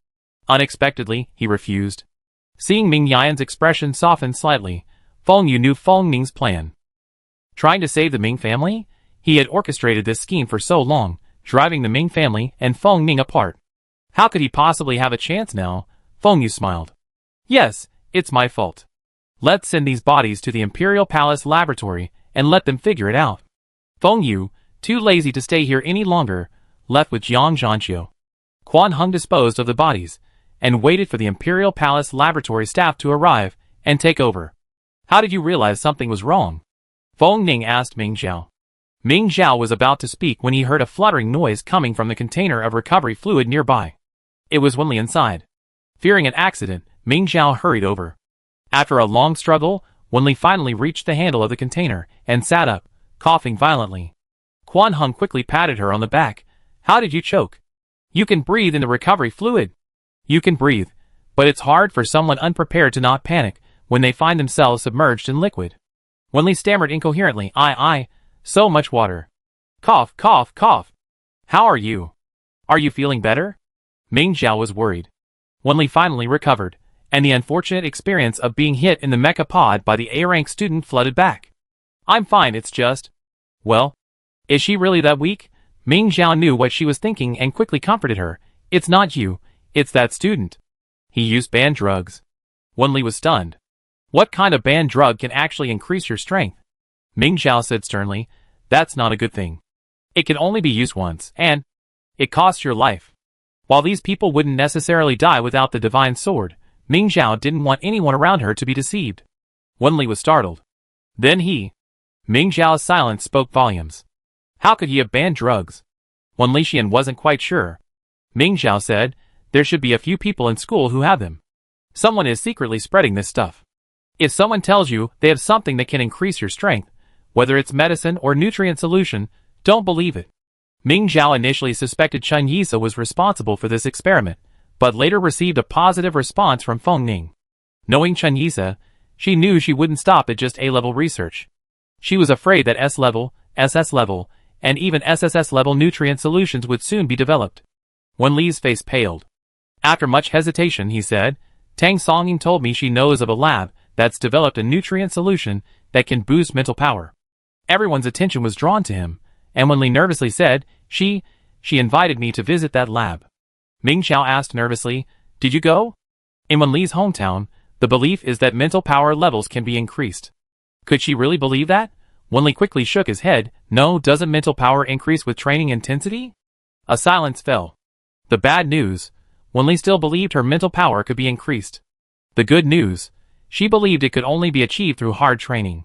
Unexpectedly, he refused. Seeing Ming Yan's expression soften slightly, Feng Yu knew Feng Ning's plan. Trying to save the Ming family? He had orchestrated this scheme for so long, driving the Ming family and Feng Ning apart. How could he possibly have a chance now? Feng Yu smiled. Yes, it's my fault. Let's send these bodies to the Imperial Palace laboratory and let them figure it out. Feng Yu, too lazy to stay here any longer, left with Jiang Zhanqiu. Quan Hung disposed of the bodies and waited for the Imperial Palace laboratory staff to arrive and take over. How did you realize something was wrong? Feng Ning asked Ming Zhao. Ming Zhao was about to speak when he heard a fluttering noise coming from the container of recovery fluid nearby. It was Wenli inside. Fearing an accident, Ming Zhao hurried over. After a long struggle, Wenli finally reached the handle of the container and sat up, coughing violently. Quan Hung quickly patted her on the back. How did you choke? You can breathe in the recovery fluid. You can breathe, but it's hard for someone unprepared to not panic when they find themselves submerged in liquid. Wenli stammered incoherently. So much water. Cough, cough, cough. How are you? Are you feeling better? Ming Zhao was worried. Wenli finally recovered, and the unfortunate experience of being hit in the mecha pod by the A-rank student flooded back. I'm fine, it's just... Well, is she really that weak? Ming Zhao knew what she was thinking and quickly comforted her. It's not you, it's that student. He used banned drugs. Wenli was stunned. What kind of banned drug can actually increase your strength? Ming Zhao said sternly, that's not a good thing. It can only be used once, and it costs your life. While these people wouldn't necessarily die without the divine sword, Ming Zhao didn't want anyone around her to be deceived. Wenli was startled. Then Ming Zhao's silence spoke volumes. How could he have banned drugs? Wenli Xian wasn't quite sure. Ming Zhao said, there should be a few people in school who have them. Someone is secretly spreading this stuff. If someone tells you they have something that can increase your strength, whether it's medicine or nutrient solution, don't believe it. Ming Zhao initially suspected Chen Yisa was responsible for this experiment, but later received a positive response from Feng Ning. Knowing Chen Yisa, she knew she wouldn't stop at just A-level research. She was afraid that S-level, SS-level, and even SSS-level nutrient solutions would soon be developed. Wenli's face paled. After much hesitation, he said, Tang Songying told me she knows of a lab that's developed a nutrient solution that can boost mental power. Everyone's attention was drawn to him, and Wenli nervously said, she invited me to visit that lab. Ming Zhao asked nervously, did you go? In Wenli's hometown, the belief is that mental power levels can be increased. Could she really believe that? Wenli quickly shook his head. No, doesn't mental power increase with training intensity? A silence fell. The bad news, Wenli still believed her mental power could be increased. The good news, she believed it could only be achieved through hard training.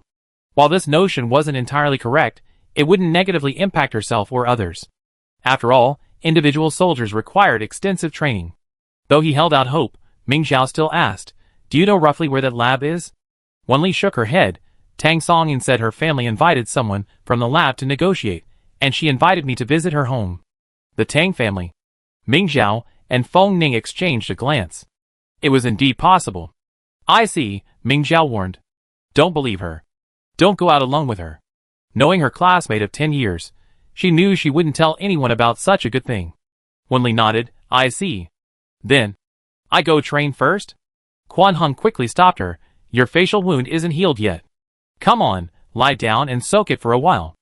While this notion wasn't entirely correct, it wouldn't negatively impact herself or others. After all, individual soldiers required extensive training. Though he held out hope, Ming Zhao still asked, do you know roughly where that lab is? Wenli shook her head. Tang Songying said her family invited someone from the lab to negotiate, and she invited me to visit her home. The Tang family. Ming Zhao and Feng Ning exchanged a glance. It was indeed possible. I see, Ming Zhao warned. Don't believe her. Don't go out alone with her. Knowing her classmate of 10 years, she knew she wouldn't tell anyone about such a good thing. Wenli nodded, I see. Then, I go train first? Quan Hung quickly stopped her. Your facial wound isn't healed yet. Come on, lie down and soak it for a while.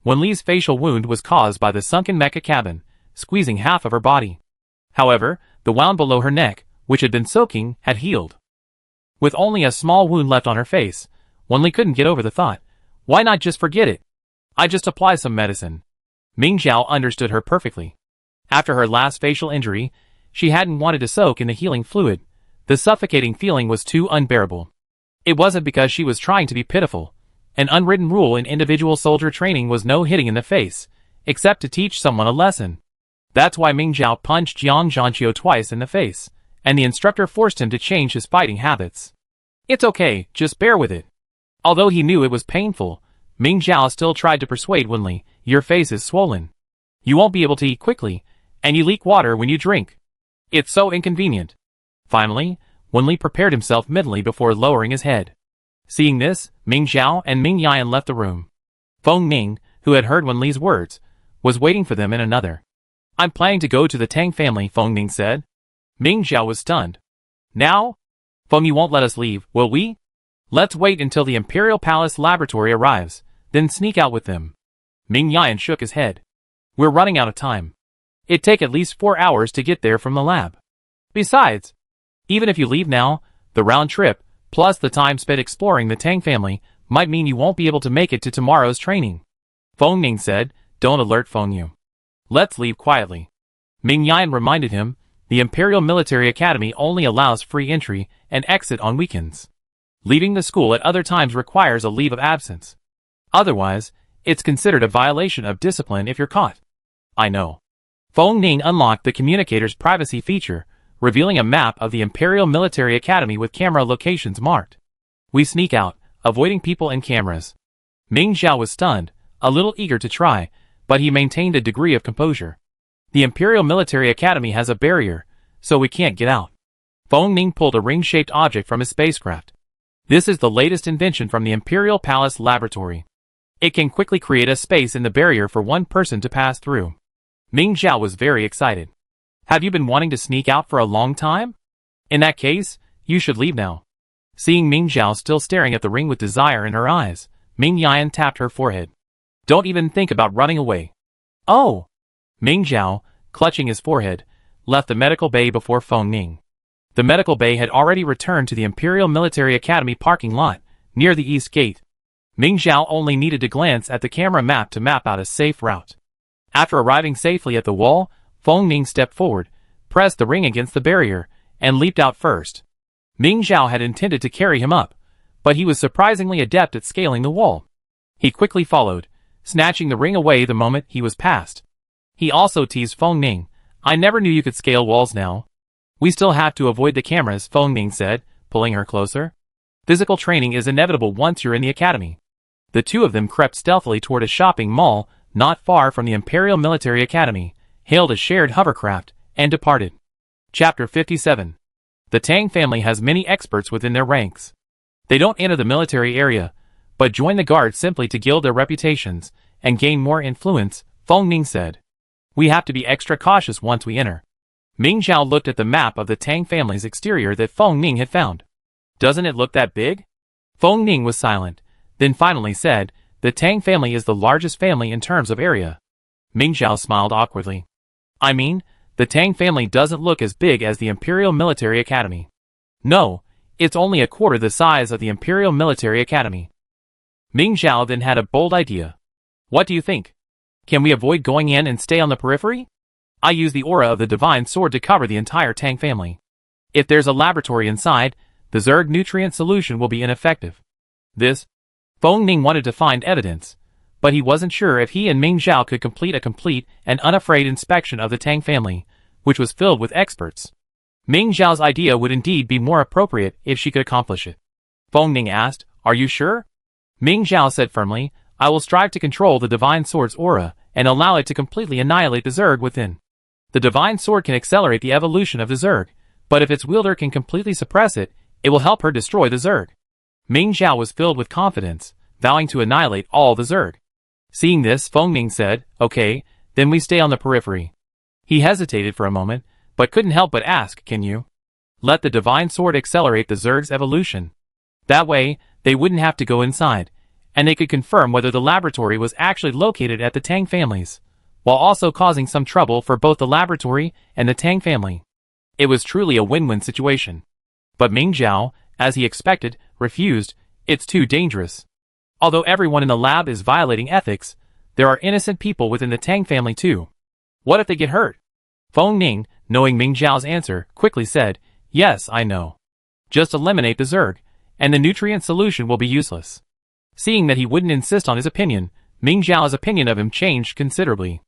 Wenli's facial wound was caused by the sunken mecha cabin, squeezing half of her body. However, the wound below her neck, which had been soaking, had healed. With only a small wound left on her face, Wenli couldn't get over the thought. Why not just forget it? I just apply some medicine. Ming Zhao understood her perfectly. After her last facial injury, she hadn't wanted to soak in the healing fluid. The suffocating feeling was too unbearable. It wasn't because she was trying to be pitiful. An unwritten rule in individual soldier training was no hitting in the face, except to teach someone a lesson. That's why Ming Zhao punched Jiang Zhanqiu twice in the face, and the instructor forced him to change his fighting habits. It's okay, just bear with it. Although he knew it was painful, Ming Zhao still tried to persuade Wenli, your face is swollen. You won't be able to eat quickly, and you leak water when you drink. It's so inconvenient. Finally, Wenli prepared himself mentally before lowering his head. Seeing this, Ming Zhao and Ming Yan left the room. Feng Ning, who had heard Wenli's words, was waiting for them in another. I'm planning to go to the Tang family, Feng Ning said. Ming Zhao was stunned. Now? Feng, you won't let us leave, will we? Let's wait until the Imperial Palace laboratory arrives, then sneak out with them. Ming Yan shook his head. We're running out of time. It'd take at least 4 hours to get there from the lab. Besides, even if you leave now, the round trip, plus the time spent exploring the Tang family, might mean you won't be able to make it to tomorrow's training. Feng Ning said, don't alert Feng Yu. Let's leave quietly. Ming Yan reminded him, the Imperial Military Academy only allows free entry and exit on weekends. Leaving the school at other times requires a leave of absence. Otherwise, it's considered a violation of discipline if you're caught. I know. Feng Ning unlocked the communicator's privacy feature, revealing a map of the Imperial Military Academy with camera locations marked. We sneak out, avoiding people and cameras. Ming Zhao was stunned, a little eager to try, but he maintained a degree of composure. The Imperial Military Academy has a barrier, so we can't get out. Feng Ning pulled a ring-shaped object from his spacecraft. This is the latest invention from the Imperial Palace Laboratory. It can quickly create a space in the barrier for one person to pass through. Ming Zhao was very excited. Have you been wanting to sneak out for a long time? In that case, you should leave now. Seeing Ming Zhao still staring at the ring with desire in her eyes, Ming Yan tapped her forehead. Don't even think about running away. Oh! Ming Zhao, clutching his forehead, left the medical bay before Feng Ning. The medical bay had already returned to the Imperial Military Academy parking lot, near the east gate. Ming Zhao only needed to glance at the camera map to map out a safe route. After arriving safely at the wall, Feng Ning stepped forward, pressed the ring against the barrier, and leaped out first. Ming Zhao had intended to carry him up, but he was surprisingly adept at scaling the wall. He quickly followed, snatching the ring away the moment he was past. He also teased Feng Ning, I never knew you could scale walls now. We still have to avoid the cameras, Feng Ning said, pulling her closer. Physical training is inevitable once you're in the academy. The two of them crept stealthily toward a shopping mall not far from the Imperial Military Academy, hailed a shared hovercraft, and departed. Chapter 57. The Tang family has many experts within their ranks. They don't enter the military area, but join the guard simply to gild their reputations and gain more influence, Feng Ning said. We have to be extra cautious once we enter. Ming Zhao looked at the map of the Tang family's exterior that Feng Ning had found. Doesn't it look that big? Feng Ning was silent, then finally said, the Tang family is the largest family in terms of area. Ming Zhao smiled awkwardly. I mean, the Tang family doesn't look as big as the Imperial Military Academy. No, it's only a quarter the size of the Imperial Military Academy. Ming Zhao then had a bold idea. What do you think? Can we avoid going in and stay on the periphery? I use the aura of the Divine Sword to cover the entire Tang family. If there's a laboratory inside, the Zerg nutrient solution will be ineffective. Feng Ning wanted to find evidence, but he wasn't sure if he and Ming Zhao could complete a complete and unafraid inspection of the Tang family, which was filled with experts. Ming Zhao's idea would indeed be more appropriate if she could accomplish it. Feng Ning asked, Are you sure? Ming Zhao said firmly, I will strive to control the Divine Sword's aura and allow it to completely annihilate the Zerg within. The Divine Sword can accelerate the evolution of the Zerg, but if its wielder can completely suppress it, it will help her destroy the Zerg. Ming Zhao was filled with confidence, vowing to annihilate all the Zerg. Seeing this, Feng Ning said, Okay, then we stay on the periphery. He hesitated for a moment, but couldn't help but ask, Can you let the Divine Sword accelerate the Zerg's evolution? That way, they wouldn't have to go inside, and they could confirm whether the laboratory was actually located at the Tang families, while also causing some trouble for both the laboratory and the Tang family. It was truly a win-win situation. But Ming Zhao, as he expected, refused. It's too dangerous. Although everyone in the lab is violating ethics, there are innocent people within the Tang family too. What if they get hurt? Feng Ning, knowing Ming Zhao's answer, quickly said, Yes, I know. Just eliminate the Zerg, and the nutrient solution will be useless. Seeing that he wouldn't insist on his opinion, Ming Zhao's opinion of him changed considerably.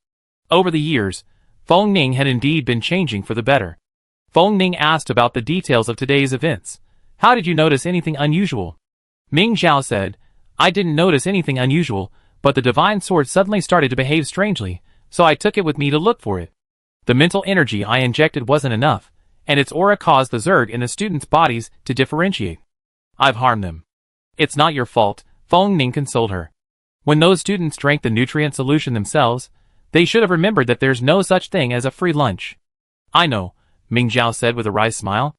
Over the years, Feng Ning had indeed been changing for the better. Feng Ning asked about the details of today's events. How did you notice anything unusual? Ming Zhao said, I didn't notice anything unusual, but the Divine Sword suddenly started to behave strangely, so I took it with me to look for it. The mental energy I injected wasn't enough, and its aura caused the Zerg in the students' bodies to differentiate. I've harmed them. It's not your fault, Feng Ning consoled her. When those students drank the nutrient solution themselves, they should have remembered that there's no such thing as a free lunch. I know, Ming Zhao said with a wry smile.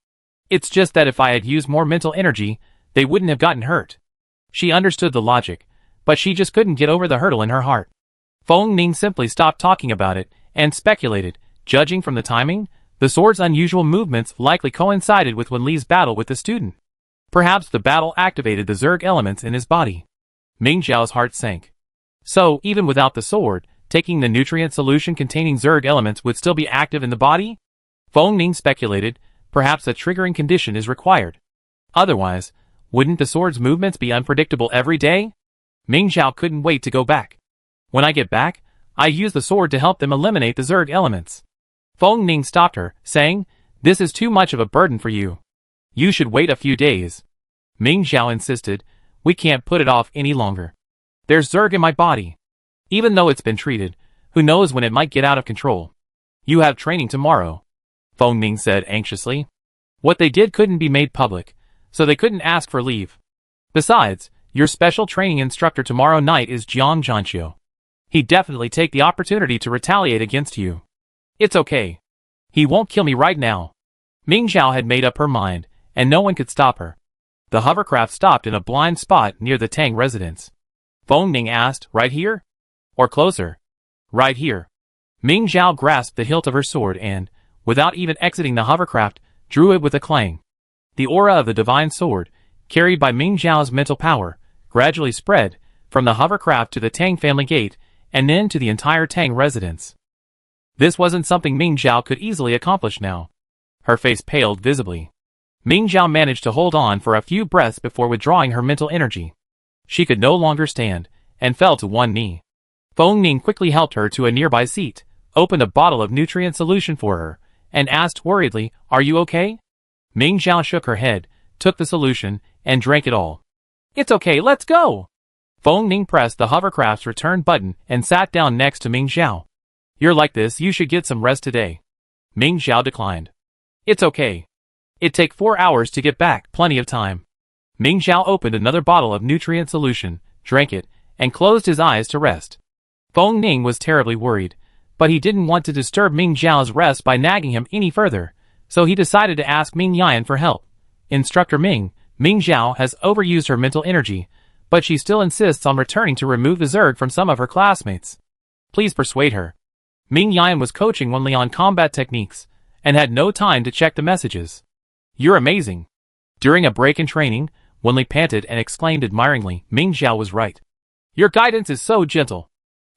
It's just that if I had used more mental energy, they wouldn't have gotten hurt. She understood the logic, but she just couldn't get over the hurdle in her heart. Feng Ning simply stopped talking about it, and speculated, judging from the timing, the sword's unusual movements likely coincided with Wen Li's battle with the student. Perhaps the battle activated the Zerg elements in his body. Ming Zhao's heart sank. So, even without the sword, taking the nutrient solution containing Zerg elements would still be active in the body? Feng Ning speculated, perhaps a triggering condition is required. Otherwise, wouldn't the sword's movements be unpredictable every day? Ming Zhao couldn't wait to go back. When I get back, I use the sword to help them eliminate the Zerg elements. Feng Ning stopped her, saying, this is too much of a burden for you. You should wait a few days. Ming Zhao insisted, we can't put it off any longer. There's Zerg in my body. Even though it's been treated, who knows when it might get out of control. You have training tomorrow, Feng Ning said anxiously. What they did couldn't be made public, so they couldn't ask for leave. Besides, your special training instructor tomorrow night is Jiang Zhanxiu. He'd definitely take the opportunity to retaliate against you. It's okay. He won't kill me right now. Ming Zhao had made up her mind, and no one could stop her. The hovercraft stopped in a blind spot near the Tang residence. Feng Ning asked, right here? Or closer? Right here. Ming Zhao grasped the hilt of her sword and, without even exiting the hovercraft, drew it with a clang. The aura of the divine sword, carried by Ming Zhao's mental power, gradually spread, from the hovercraft to the Tang family gate, and then to the entire Tang residence. This wasn't something Ming Zhao could easily accomplish now. Her face paled visibly. Ming Zhao managed to hold on for a few breaths before withdrawing her mental energy. She could no longer stand, and fell to one knee. Feng Ning quickly helped her to a nearby seat, opened a bottle of nutrient solution for her, and asked worriedly, are you okay? Ming Zhao shook her head, took the solution, and drank it all. It's okay, let's go! Feng Ning pressed the hovercraft's return button and sat down next to Ming Zhao. You're like this, you should get some rest today. Ming Zhao declined. It's okay. It'd take 4 hours to get back, plenty of time. Ming Zhao opened another bottle of nutrient solution, drank it, and closed his eyes to rest. Feng Ning was terribly worried, but he didn't want to disturb Ming Zhao's rest by nagging him any further, so he decided to ask Ming Yan for help. Instructor Ming Zhao has overused her mental energy, but she still insists on returning to remove the Zerg from some of her classmates. Please persuade her. Ming Yan was coaching Wen Li on combat techniques, and had no time to check the messages. You're amazing. During a break in training, Wen Li panted and exclaimed admiringly, Ming Zhao was right. Your guidance is so gentle.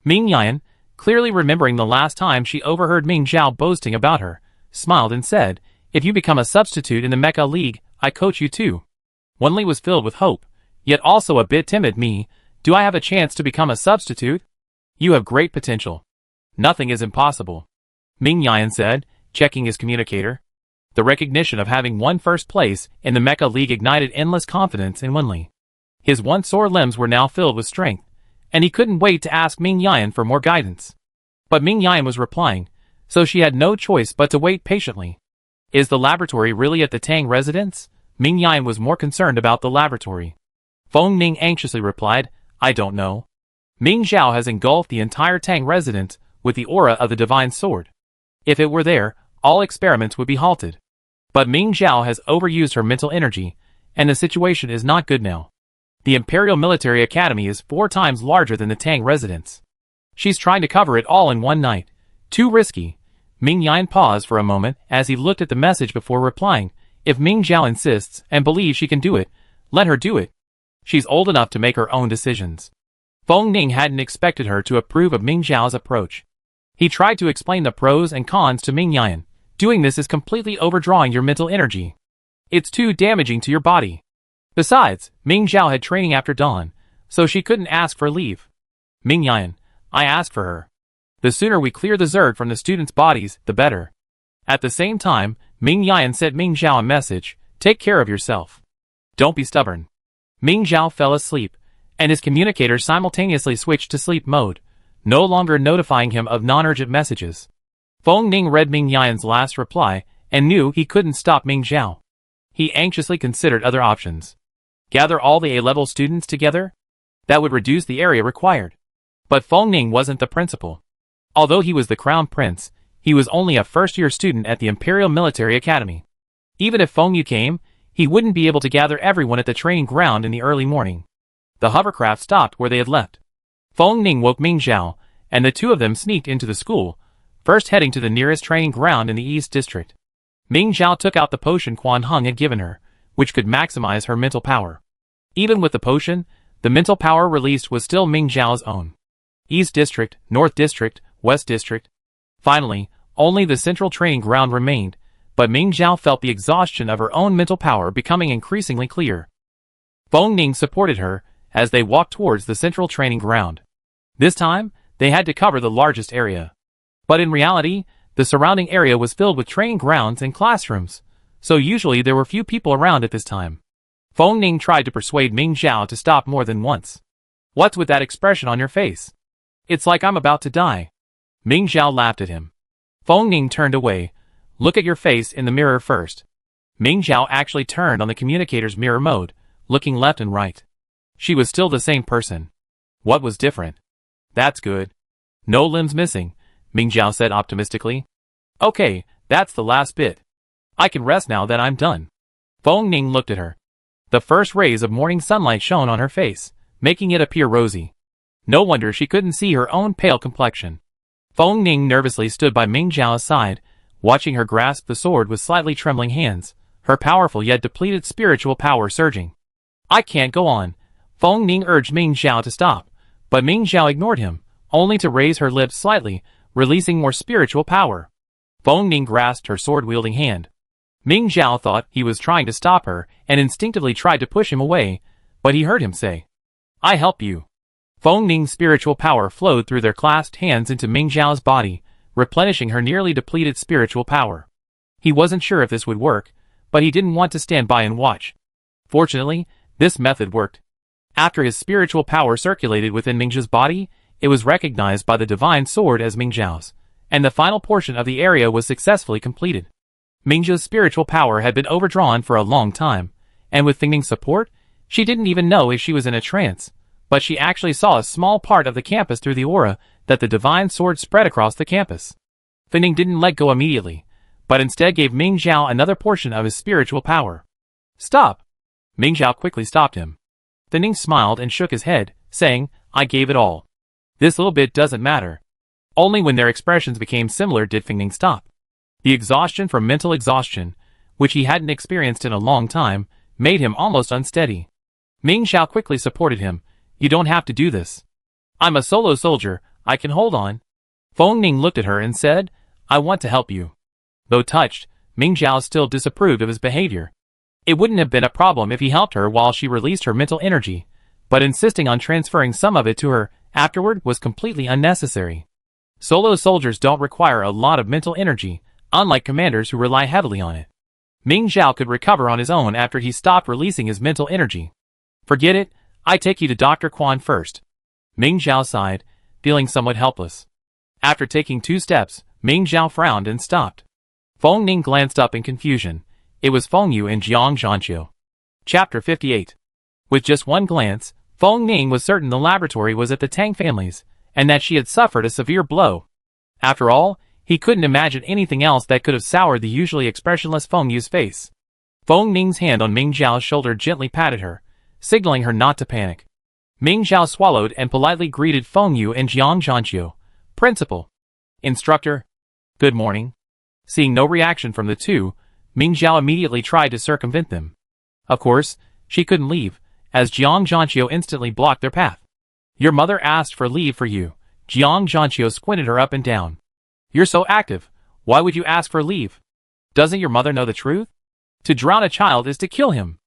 Ming Yan, clearly remembering the last time she overheard Ming Zhao boasting about her, smiled and said, if you become a substitute in the Mecha League, I coach you too. Wen Li was filled with hope, yet also a bit timid. Do I have a chance to become a substitute? You have great potential. Nothing is impossible. Ming Yan said, checking his communicator. The recognition of having won first place in the Mecha League ignited endless confidence in Wen Li. His once sore limbs were now filled with strength, and he couldn't wait to ask Ming Yan for more guidance. But Ming Yan was replying, so she had no choice but to wait patiently. Is the laboratory really at the Tang residence? Ming Yan was more concerned about the laboratory. Feng Ning anxiously replied, I don't know. Ming Zhao has engulfed the entire Tang residence with the aura of the divine sword. If it were there, all experiments would be halted. But Ming Zhao has overused her mental energy, and the situation is not good now. The Imperial Military Academy is 4 times larger than the Tang residence. She's trying to cover it all in one night. Too risky. Ming Yan paused for a moment as he looked at the message before replying, if Ming Zhao insists and believes she can do it, let her do it. She's old enough to make her own decisions. Feng Ning hadn't expected her to approve of Ming Zhao's approach. He tried to explain the pros and cons to Ming Yan. Doing this is completely overdrawing your mental energy. It's too damaging to your body. Besides, Ming Zhao had training after dawn, so she couldn't ask for leave. Ming Yan, I asked for her. The sooner we clear the Zerg from the students' bodies, the better. At the same time, Ming Yan sent Ming Zhao a message, take care of yourself. Don't be stubborn. Ming Zhao fell asleep, and his communicator simultaneously switched to sleep mode, no longer notifying him of non-urgent messages. Feng Ning read Ming Yan's last reply, and knew he couldn't stop Ming Zhao. He anxiously considered other options. Gather all the A-level students together? That would reduce the area required. But Feng Ning wasn't the principal. Although he was the crown prince, he was only a first-year student at the Imperial Military Academy. Even if Feng Yu came, he wouldn't be able to gather everyone at the training ground in the early morning. The hovercraft stopped where they had left. Feng Ning woke Ming Zhao, and the two of them sneaked into the school, first heading to the nearest training ground in the East District. Ming Zhao took out the potion Quan Hung had given her, which could maximize her mental power. Even with the potion, the mental power released was still Ming Zhao's own. East District, North District, West District. Finally, only the central training ground remained, but Ming Zhao felt the exhaustion of her own mental power becoming increasingly clear. Feng Ning supported her as they walked towards the central training ground. This time, they had to cover the largest area. But in reality, the surrounding area was filled with training grounds and classrooms, so usually there were few people around at this time. Feng Ning tried to persuade Ming Zhao to stop more than once. "What's with that expression on your face? It's like I'm about to die." Ming Zhao laughed at him. Feng Ning turned away. "Look at your face in the mirror first." Ming Zhao actually turned on the communicator's mirror mode, looking left and right. She was still the same person. What was different? "That's good. No limbs missing," Ming Zhao said optimistically. "Okay, that's the last bit. I can rest now that I'm done." Feng Ning looked at her. The first rays of morning sunlight shone on her face, making it appear rosy. No wonder she couldn't see her own pale complexion. Feng Ning nervously stood by Ming Zhao's side, watching her grasp the sword with slightly trembling hands, her powerful yet depleted spiritual power surging. "I can't go on." Feng Ning urged Ming Zhao to stop, but Ming Zhao ignored him, only to raise her lips slightly, releasing more spiritual power. Feng Ning grasped her sword-wielding hand. Ming Zhao thought he was trying to stop her and instinctively tried to push him away, but he heard him say, "I help you." Feng Ning's spiritual power flowed through their clasped hands into Ming Zhao's body, replenishing her nearly depleted spiritual power. He wasn't sure if this would work, but he didn't want to stand by and watch. Fortunately, this method worked. After his spiritual power circulated within Ming Zhao's body, it was recognized by the divine sword as Ming Zhao's, and the final portion of the area was successfully completed. Ming Zhao's spiritual power had been overdrawn for a long time, and with Feng Ning's support, she didn't even know if she was in a trance, but she actually saw a small part of the campus through the aura that the divine sword spread across the campus. Feng Ning didn't let go immediately, but instead gave Ming Zhao another portion of his spiritual power. "Stop!" Ming Zhao quickly stopped him. Feng Ning smiled and shook his head, saying, "I gave it all. This little bit doesn't matter." Only when their expressions became similar did Feng Ning stop. The exhaustion from mental exhaustion, which he hadn't experienced in a long time, made him almost unsteady. Ming Zhao quickly supported him. "You don't have to do this. I'm a solo soldier, I can hold on." Feng Ning looked at her and said, "I want to help you." Though touched, Ming Zhao still disapproved of his behavior. It wouldn't have been a problem if he helped her while she released her mental energy, but insisting on transferring some of it to her afterward was completely unnecessary. Solo soldiers don't require a lot of mental energy, unlike commanders who rely heavily on it. Ming Zhao could recover on his own after he stopped releasing his mental energy. "Forget it, I take you to Dr. Quan first." Ming Zhao sighed, feeling somewhat helpless. After taking 2 steps, Ming Zhao frowned and stopped. Feng Ning glanced up in confusion. It was Feng Yu and Jiang Zhanqiu. Chapter 58. With just one glance, Feng Ning was certain the laboratory was at the Tang family's, and that she had suffered a severe blow. After all, he couldn't imagine anything else that could have soured the usually expressionless Feng Yu's face. Feng Ning's hand on Ming Zhao's shoulder gently patted her, signaling her not to panic. Ming Zhao swallowed and politely greeted Feng Yu and Jiang Zhanqiu. "Principal." "Instructor." "Good morning." Seeing no reaction from the two, Ming Zhao immediately tried to circumvent them. Of course, she couldn't leave, as Jiang Zhanqiu instantly blocked their path. "Your mother asked for leave for you." Jiang Zhanqiu squinted her up and down. "You're so active, why would you ask for leave? Doesn't your mother know the truth? To drown a child is to kill him."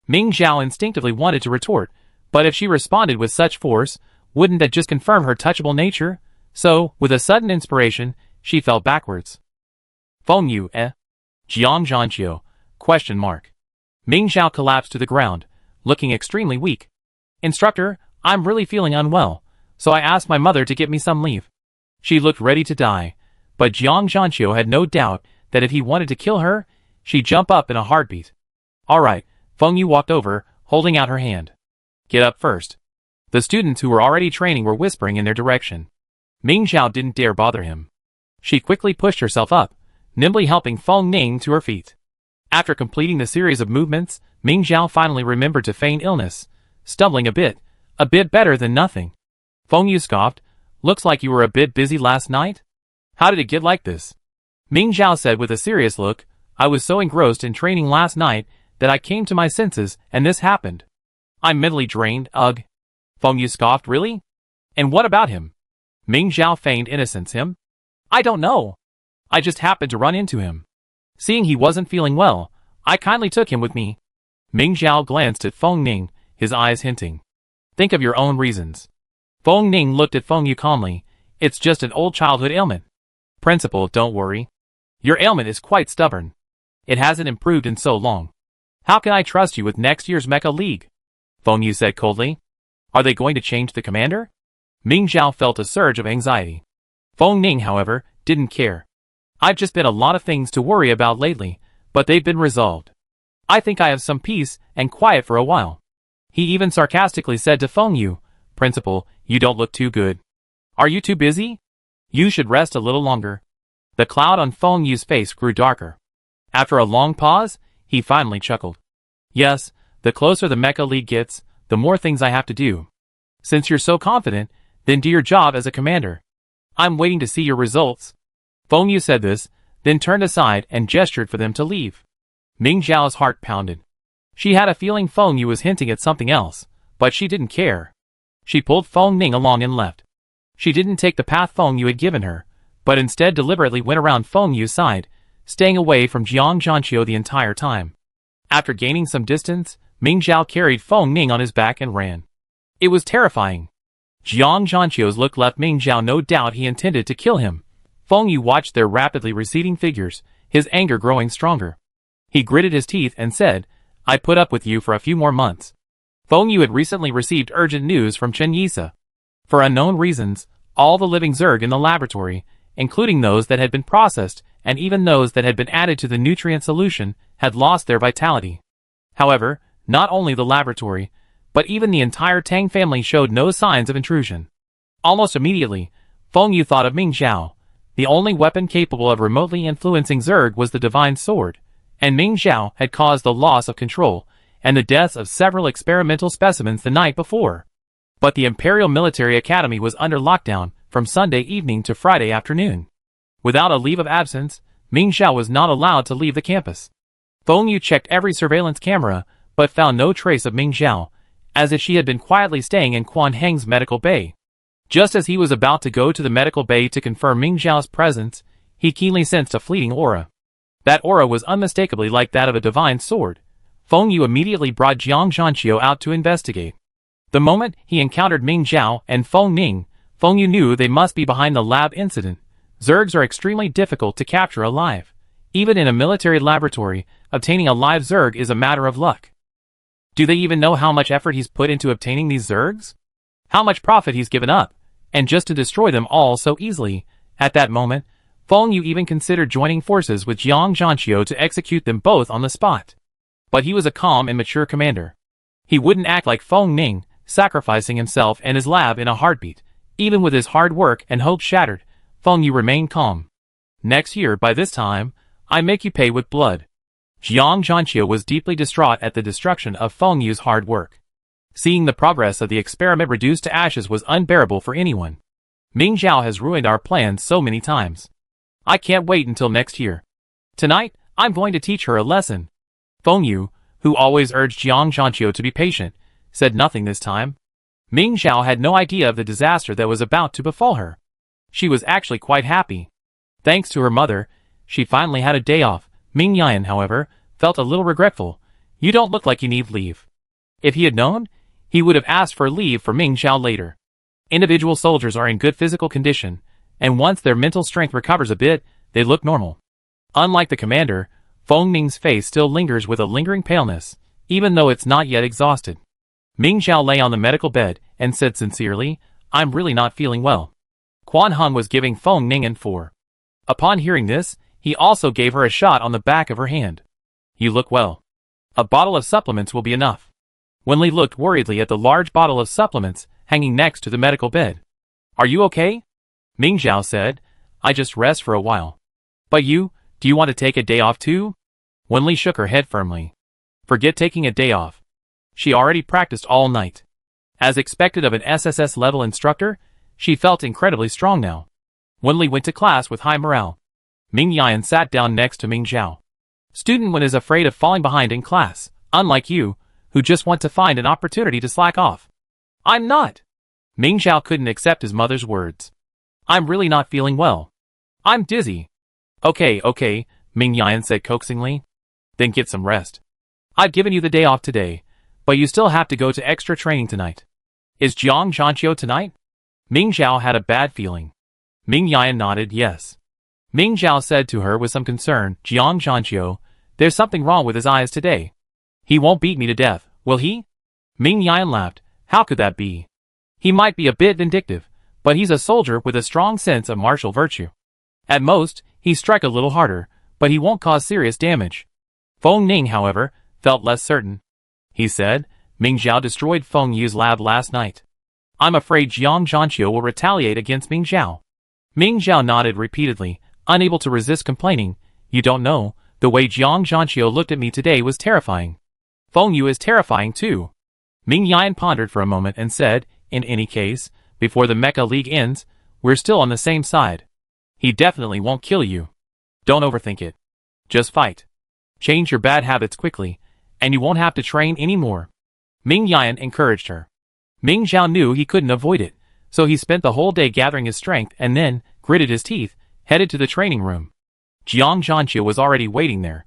Ming Zhao instinctively wanted to retort, but if she responded with such force, wouldn't that just confirm her touchable nature? So, with a sudden inspiration, she fell backwards. "Feng Yu, eh?" "Jiang Zhanqiu, question mark." Ming Zhao collapsed to the ground, looking extremely weak. "Instructor, I'm really feeling unwell, so I asked my mother to get me some leave." She looked ready to die, but Jiang Zhanqiu had no doubt that if he wanted to kill her, she'd jump up in a heartbeat. "All right," Feng Yu walked over, holding out her hand. "Get up first." The students who were already training were whispering in their direction. Ming Zhao didn't dare bother him. She quickly pushed herself up, nimbly helping Feng Ning to her feet. After completing the series of movements, Ming Zhao finally remembered to feign illness, stumbling a bit, A bit better than nothing. Feng Yu scoffed. Looks like you were a bit busy last night? How did it get like this? Ming Zhao said with a serious look. I was so engrossed in training last night that I came to my senses and this happened. I'm mentally drained, ugh. Feng Yu scoffed, really? And what about him? Ming Zhao feigned innocence. Him? I don't know. I just happened to run into him. Seeing he wasn't feeling well, I kindly took him with me. Ming Zhao glanced at Feng Ning, his eyes hinting. Think of your own reasons. Feng Ning looked at Feng Yu calmly. It's just an old childhood ailment. Principal, don't worry. Your ailment is quite stubborn. It hasn't improved in so long. How can I trust you with next year's Mecha League? Feng Yu said coldly. Are they going to change the commander? Ming Zhao felt a surge of anxiety. Feng Ning, however, didn't care. I've just been a lot of things to worry about lately, but they've been resolved. I think I have some peace and quiet for a while. He even sarcastically said to Feng Yu, Principal, you don't look too good. Are you too busy? You should rest a little longer. The cloud on Feng Yu's face grew darker. After a long pause, he finally chuckled. Yes, the closer the Mecha League gets, the more things I have to do. Since you're so confident, then do your job as a commander. I'm waiting to see your results. Feng Yu said this, then turned aside and gestured for them to leave. Ming Zhao's heart pounded. She had a feeling Feng Yu was hinting at something else, but she didn't care. She pulled Feng Ning along and left. She didn't take the path Feng Yu had given her, but instead deliberately went around Feng Yu's side, staying away from Jiang Zhanqiu the entire time. After gaining some distance, Ming Zhao carried Feng Ning on his back and ran. It was terrifying. Jiang Zhanqiu's look left Ming Zhao no doubt he intended to kill him. Feng Yu watched their rapidly receding figures, his anger growing stronger. He gritted his teeth and said, I put up with you for a few more months. Feng Yu had recently received urgent news from Chen Yisa. For unknown reasons, all the living Zerg in the laboratory, including those that had been processed and even those that had been added to the nutrient solution, had lost their vitality. However, not only the laboratory, but even the entire Tang family showed no signs of intrusion. Almost immediately, Feng Yu thought of Ming Zhao. The only weapon capable of remotely influencing Zerg was the Divine Sword, and Ming Zhao had caused the loss of control and the deaths of several experimental specimens the night before. But the Imperial Military Academy was under lockdown from Sunday evening to Friday afternoon. Without a leave of absence, Ming Zhao was not allowed to leave the campus. Feng Yu checked every surveillance camera, but found no trace of Ming Zhao, as if she had been quietly staying in Quan Heng's medical bay. Just as he was about to go to the medical bay to confirm Ming Zhao's presence, he keenly sensed a fleeting aura. That aura was unmistakably like that of a divine sword. Feng Yu immediately brought Jiang Zhanqiu out to investigate. The moment he encountered Ming Zhao and Feng Ning, Feng Yu knew they must be behind the lab incident. Zergs are extremely difficult to capture alive. Even in a military laboratory, obtaining a live Zerg is a matter of luck. Do they even know how much effort he's put into obtaining these Zergs? How much profit he's given up? And just to destroy them all so easily. At that moment, Feng Yu even considered joining forces with Jiang Zhanqiu to execute them both on the spot. But he was a calm and mature commander. He wouldn't act like Feng Ning, sacrificing himself and his lab in a heartbeat. Even with his hard work and hopes shattered, Feng Yu remained calm. Next year, by this time, I make you pay with blood. Jiang Zhanqiu was deeply distraught at the destruction of Feng Yu's hard work. Seeing the progress of the experiment reduced to ashes was unbearable for anyone. Ming Zhao has ruined our plans so many times. I can't wait until next year. Tonight, I'm going to teach her a lesson. Feng Yu, who always urged Jiang Zhanqiu to be patient, said nothing this time. Ming Zhao had no idea of the disaster that was about to befall her. She was actually quite happy. Thanks to her mother, she finally had a day off. Ming Yan, however, felt a little regretful. You don't look like you need leave. If he had known, he would have asked for leave for Ming Zhao later. Individual soldiers are in good physical condition, and once their mental strength recovers a bit, they look normal. Unlike the commander, Feng Ning's face still lingers with a lingering paleness, even though it's not yet exhausted. Ming Zhao lay on the medical bed and said sincerely, I'm really not feeling well. Quan Heng was giving Feng Ning an 4. Upon hearing this, he also gave her a shot on the back of her hand. You look well. A bottle of supplements will be enough. Wenli looked worriedly at the large bottle of supplements hanging next to the medical bed. Are you okay? Ming Zhao said, I just rest for a while. But you, do you want to take a day off too? Wenli shook her head firmly. Forget taking a day off. She already practiced all night. As expected of an SSS-level instructor, she felt incredibly strong now. Wenli went to class with high morale. Ming Yan sat down next to Ming Zhao. Student Wen is afraid of falling behind in class, unlike you, who just want to find an opportunity to slack off. I'm not. Ming Zhao couldn't accept his mother's words. I'm really not feeling well. I'm dizzy. Okay, Ming Yan said coaxingly. Then get some rest. I've given you the day off today, but you still have to go to extra training tonight. Is Jiang Zhanqiu tonight? Ming Zhao had a bad feeling. Ming Yan nodded yes. Ming Zhao said to her with some concern, Jiang Zhanqiu, there's something wrong with his eyes today. He won't beat me to death, will he? Ming Yan laughed. How could that be? He might be a bit vindictive, but he's a soldier with a strong sense of martial virtue. At most, he strike a little harder, but he won't cause serious damage. Feng Ning, however, felt less certain. He said, Ming Zhao destroyed Feng Yu's lab last night. I'm afraid Jiang Zhanqiu will retaliate against Ming Zhao. Ming Zhao nodded repeatedly, unable to resist complaining. You don't know, the way Jiang Zhanqiu looked at me today was terrifying. Feng Yu is terrifying too. Ming Yan pondered for a moment and said, in any case, before the Mecha League ends, we're still on the same side. He definitely won't kill you. Don't overthink it. Just fight. Change your bad habits quickly, and you won't have to train anymore. Ming Yan encouraged her. Ming Zhao knew he couldn't avoid it, so he spent the whole day gathering his strength and then, gritted his teeth, headed to the training room. Jiang Zhanqiu was already waiting there.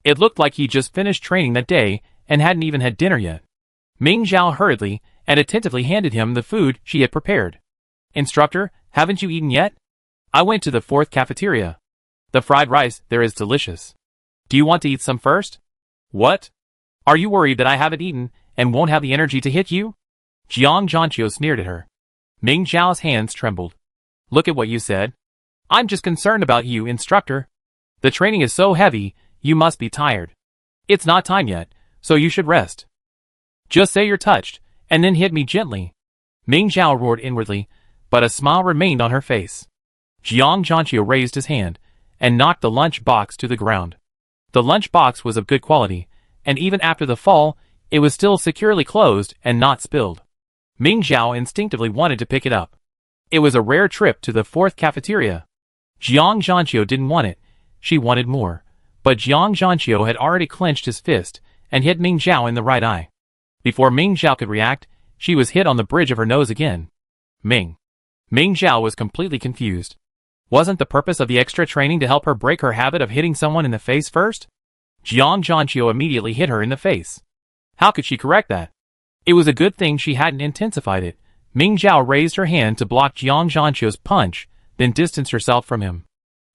It looked like he just finished training that day and hadn't even had dinner yet. Ming Zhao hurriedly and attentively handed him the food she had prepared. Instructor, haven't you eaten yet? I went to the 4th cafeteria. The fried rice there is delicious. Do you want to eat some first? What? Are you worried that I haven't eaten and won't have the energy to hit you? Jiang Zhanqiu sneered at her. Ming Zhao's hands trembled. Look at what you said. I'm just concerned about you, instructor. The training is so heavy, you must be tired. It's not time yet, so you should rest. Just say you're touched, and then hit me gently. Ming Zhao roared inwardly, but a smile remained on her face. Jiang Zhanqiu raised his hand and knocked the lunch box to the ground. The lunch box was of good quality, and even after the fall, it was still securely closed and not spilled. Ming Zhao instinctively wanted to pick it up. It was a rare trip to the 4th cafeteria. Jiang Zhanqiu didn't want it, she wanted more, but Jiang Zhanqiu had already clenched his fist and hit Ming Zhao in the right eye. Before Ming Zhao could react, she was hit on the bridge of her nose again. Ming Zhao was completely confused. Wasn't the purpose of the extra training to help her break her habit of hitting someone in the face first? Jiang Zhanqiu immediately hit her in the face. How could she correct that? It was a good thing she hadn't intensified it. Ming Zhao raised her hand to block Jiang Zhanqiu's punch, then distanced herself from him.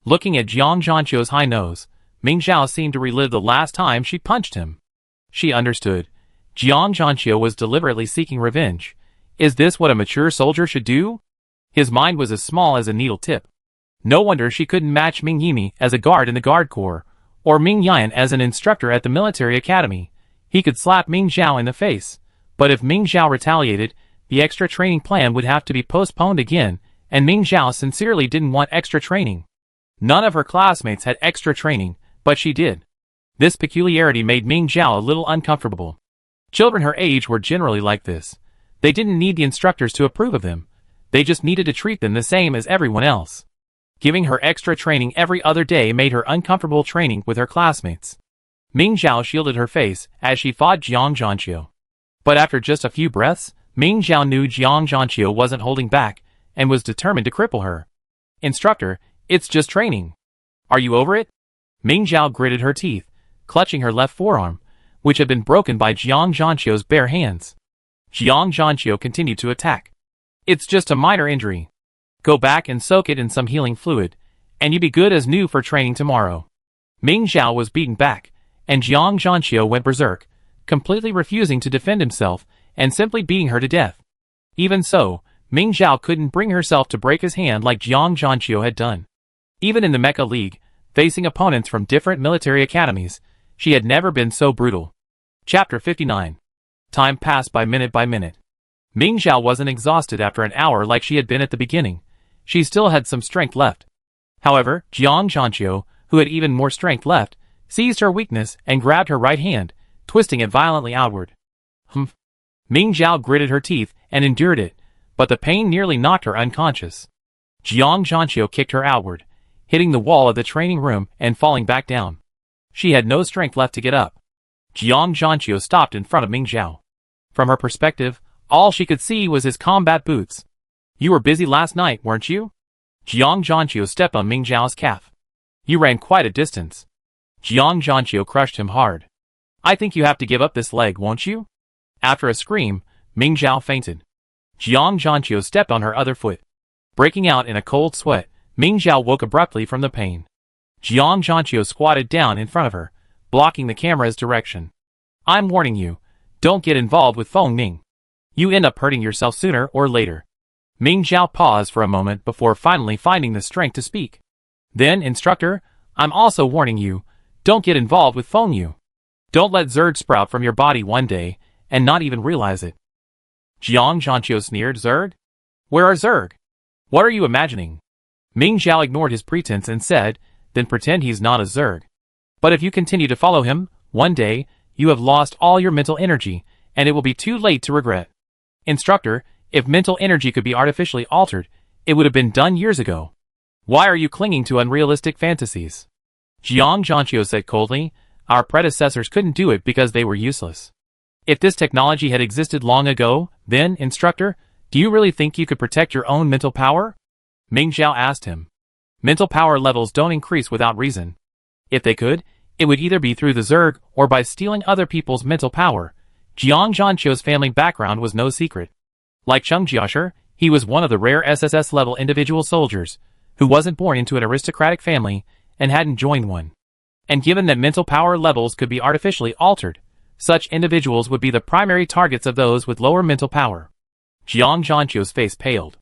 Looking at Jiang Zhanqiu's high nose, Ming Zhao seemed to relive the last time she punched him. She understood. Jiang Zhanqiu was deliberately seeking revenge. Is this what a mature soldier should do? His mind was as small as a needle tip. No wonder she couldn't match Ming Yimi as a guard in the Guard Corps, or Ming Yan as an instructor at the military academy. He could slap Ming Zhao in the face, but if Ming Zhao retaliated, the extra training plan would have to be postponed again, and Ming Zhao sincerely didn't want extra training. None of her classmates had extra training, but she did. This peculiarity made Ming Zhao a little uncomfortable. Children her age were generally like this. They didn't need the instructors to approve of them. They just needed to treat them the same as everyone else. Giving her extra training every other day made her uncomfortable training with her classmates. Ming Zhao shielded her face as she fought Jiang Zhanqiu. But after just a few breaths, Ming Zhao knew Jiang Zhanqiu wasn't holding back and was determined to cripple her. Instructor, it's just training. Are you over it? Ming Zhao gritted her teeth, clutching her left forearm, which had been broken by Jiang Zhanqiu's bare hands. Jiang Zhanqiu continued to attack. It's just a minor injury. Go back and soak it in some healing fluid, and you be good as new for training tomorrow. Ming Zhao was beaten back, and Jiang Zhanqiu went berserk, completely refusing to defend himself and simply beating her to death. Even so, Ming Zhao couldn't bring herself to break his hand like Jiang Zhanqiu had done. Even in the Mecha League, facing opponents from different military academies, she had never been so brutal. Chapter 59. Time passed by minute by minute. Ming Zhao wasn't exhausted after an hour like she had been at the beginning. She still had some strength left. However, Jiang Zhanqiu, who had even more strength left, seized her weakness and grabbed her right hand, twisting it violently outward. Ming Zhao gritted her teeth and endured it, but the pain nearly knocked her unconscious. Jiang Zhanqiu kicked her outward, hitting the wall of the training room and falling back down. She had no strength left to get up. Jiang Zhanqiu stopped in front of Ming Zhao. From her perspective, all she could see was his combat boots. "You were busy last night, weren't you?" Jiang Zhanqiu stepped on Ming Zhao's calf. "You ran quite a distance." Jiang Zhanqiu crushed him hard. "I think you have to give up this leg, won't you?" After a scream, Ming Zhao fainted. Jiang Zhanqiu stepped on her other foot. Breaking out in a cold sweat, Ming Zhao woke abruptly from the pain. Jiang Zhanqiu squatted down in front of her, blocking the camera's direction. "I'm warning you, don't get involved with Feng Ning. You end up hurting yourself sooner or later." Ming Zhao paused for a moment before finally finding the strength to speak. "Then, instructor, I'm also warning you, don't get involved with Feng Yu. Don't let Zerg sprout from your body one day and not even realize it." Jiang Zhanqiu sneered. "Zerg? Where are Zerg? What are you imagining?" Ming Zhao ignored his pretense and said, "Then pretend he's not a Zerg. But if you continue to follow him, one day, you have lost all your mental energy, and it will be too late to regret. Instructor, if mental energy could be artificially altered, it would have been done years ago. Why are you clinging to unrealistic fantasies?" Jiang Zhanqiu said coldly, "Our predecessors couldn't do it because they were useless. If this technology had existed long ago, then, instructor, do you really think you could protect your own mental power?" Ming Zhao asked him. "Mental power levels don't increase without reason. If they could, it would either be through the Zerg or by stealing other people's mental power." Jiang Zhanqiu's family background was no secret. Like Cheng Jiashi, he was one of the rare SSS-level individual soldiers, who wasn't born into an aristocratic family and hadn't joined one. And given that mental power levels could be artificially altered, such individuals would be the primary targets of those with lower mental power. Jiang Zhanqiu's face paled.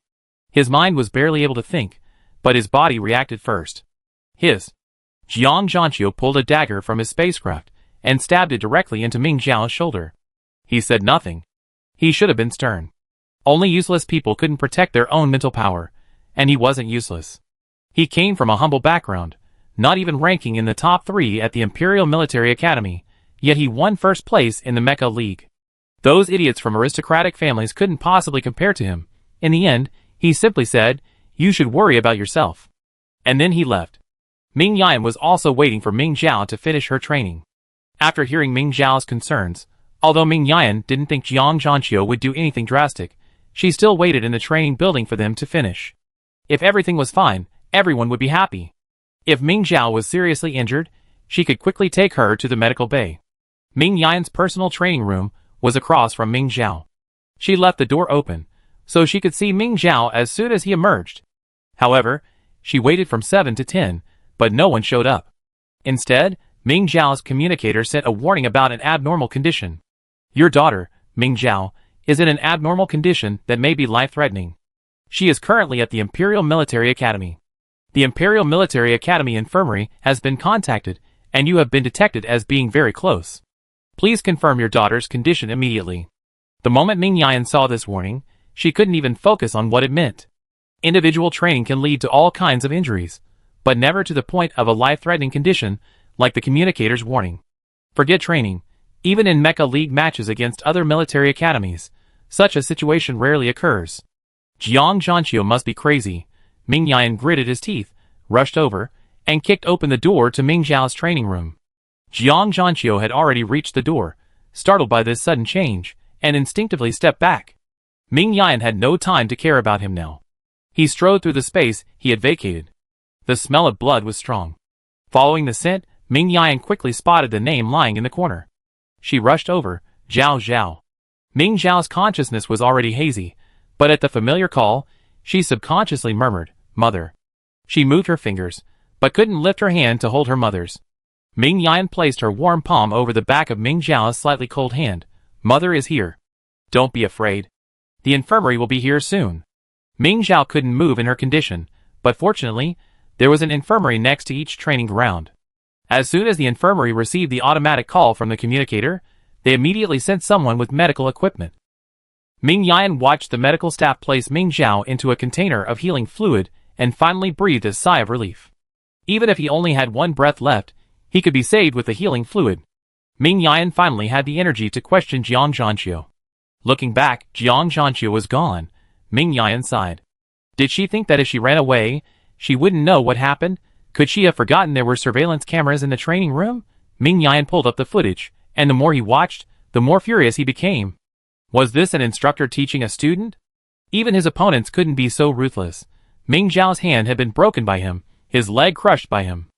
His mind was barely able to think, but his body reacted first. Jiang Zhanqiu pulled a dagger from his spacecraft and stabbed it directly into Ming Zhao's shoulder. He said nothing. He should have been stern. Only useless people couldn't protect their own mental power, and he wasn't useless. He came from a humble background, not even ranking in the top 3 at the Imperial Military Academy, yet he won first place in the Mecha League. Those idiots from aristocratic families couldn't possibly compare to him. In the end, he simply said, "You should worry about yourself." And then he left. Ming Yan was also waiting for Ming Zhao to finish her training. After hearing Ming Zhao's concerns, although Ming Yan didn't think Jiang Zhanqiu would do anything drastic, she still waited in the training building for them to finish. If everything was fine, everyone would be happy. If Ming Zhao was seriously injured, she could quickly take her to the medical bay. Ming Yan's personal training room was across from Ming Zhao. She left the door open, so she could see Ming Zhao as soon as he emerged. However, she waited from 7 to 10, but no one showed up. Instead, Ming Zhao's communicator sent a warning about an abnormal condition. "Your daughter, Ming Zhao, is in an abnormal condition that may be life-threatening. She is currently at the Imperial Military Academy. The Imperial Military Academy Infirmary has been contacted, and you have been detected as being very close. Please confirm your daughter's condition immediately." The moment Ming Yan saw this warning, she couldn't even focus on what it meant. Individual training can lead to all kinds of injuries, but never to the point of a life-threatening condition like the communicator's warning. Forget training. Even in Mecha League matches against other military academies, such a situation rarely occurs. Jiang Zhanqiu must be crazy. Ming Yan gritted his teeth, rushed over, and kicked open the door to Ming Zhao's training room. Jiang Zhanqiu had already reached the door, startled by this sudden change, and instinctively stepped back. Ming Yan had no time to care about him now. He strode through the space he had vacated. The smell of blood was strong. Following the scent, Ming Yan quickly spotted the name lying in the corner. She rushed over, "Zhao Zhao." Ming Zhao's consciousness was already hazy, but at the familiar call, she subconsciously murmured, "Mother." She moved her fingers, but couldn't lift her hand to hold her mother's. Ming Yan placed her warm palm over the back of Ming Zhao's slightly cold hand. "Mother is here. Don't be afraid. The infirmary will be here soon." Ming Zhao couldn't move in her condition, but fortunately, there was an infirmary next to each training ground. As soon as the infirmary received the automatic call from the communicator, they immediately sent someone with medical equipment. Ming Yan watched the medical staff place Ming Zhao into a container of healing fluid and finally breathed a sigh of relief. Even if he only had one breath left, he could be saved with the healing fluid. Ming Yan finally had the energy to question Jiang Zhanqiu. Looking back, Jiang Zhanqiu was gone. Ming Yan sighed. Did she think that if she ran away, she wouldn't know what happened? Could she have forgotten there were surveillance cameras in the training room? Ming Yan pulled up the footage, and the more he watched, the more furious he became. Was this an instructor teaching a student? Even his opponents couldn't be so ruthless. Ming Zhao's hand had been broken by him, his leg crushed by him.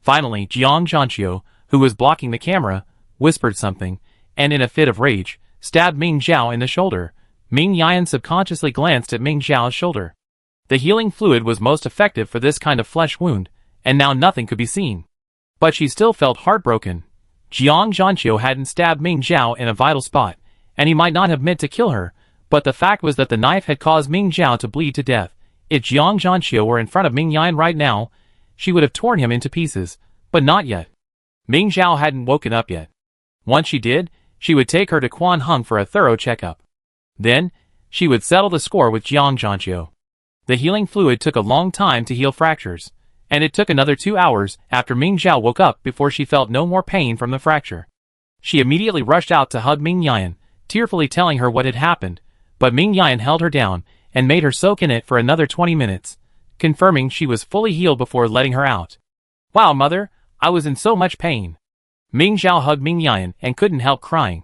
Finally, Jiang Zhanqiu, who was blocking the camera, whispered something, and in a fit of rage, stabbed Ming Zhao in the shoulder. Ming Yan subconsciously glanced at Ming Zhao's shoulder. The healing fluid was most effective for this kind of flesh wound, and now nothing could be seen. But she still felt heartbroken. Jiang Zhanqiu hadn't stabbed Ming Zhao in a vital spot, and he might not have meant to kill her, but the fact was that the knife had caused Ming Zhao to bleed to death. If Jiang Zhanqiu were in front of Ming Yan right now, she would have torn him into pieces, but not yet. Ming Zhao hadn't woken up yet. Once she did, she would take her to Quan Hung for a thorough checkup. Then, she would settle the score with Jiang Zhanqiu. The healing fluid took a long time to heal fractures, and it took another 2 hours after Ming Zhao woke up before she felt no more pain from the fracture. She immediately rushed out to hug Ming Yan, tearfully telling her what had happened, but Ming Yan held her down and made her soak in it for another 20 minutes, confirming she was fully healed before letting her out. Wow, mother, I was in so much pain. Ming Zhao hugged Ming Yan and couldn't help crying.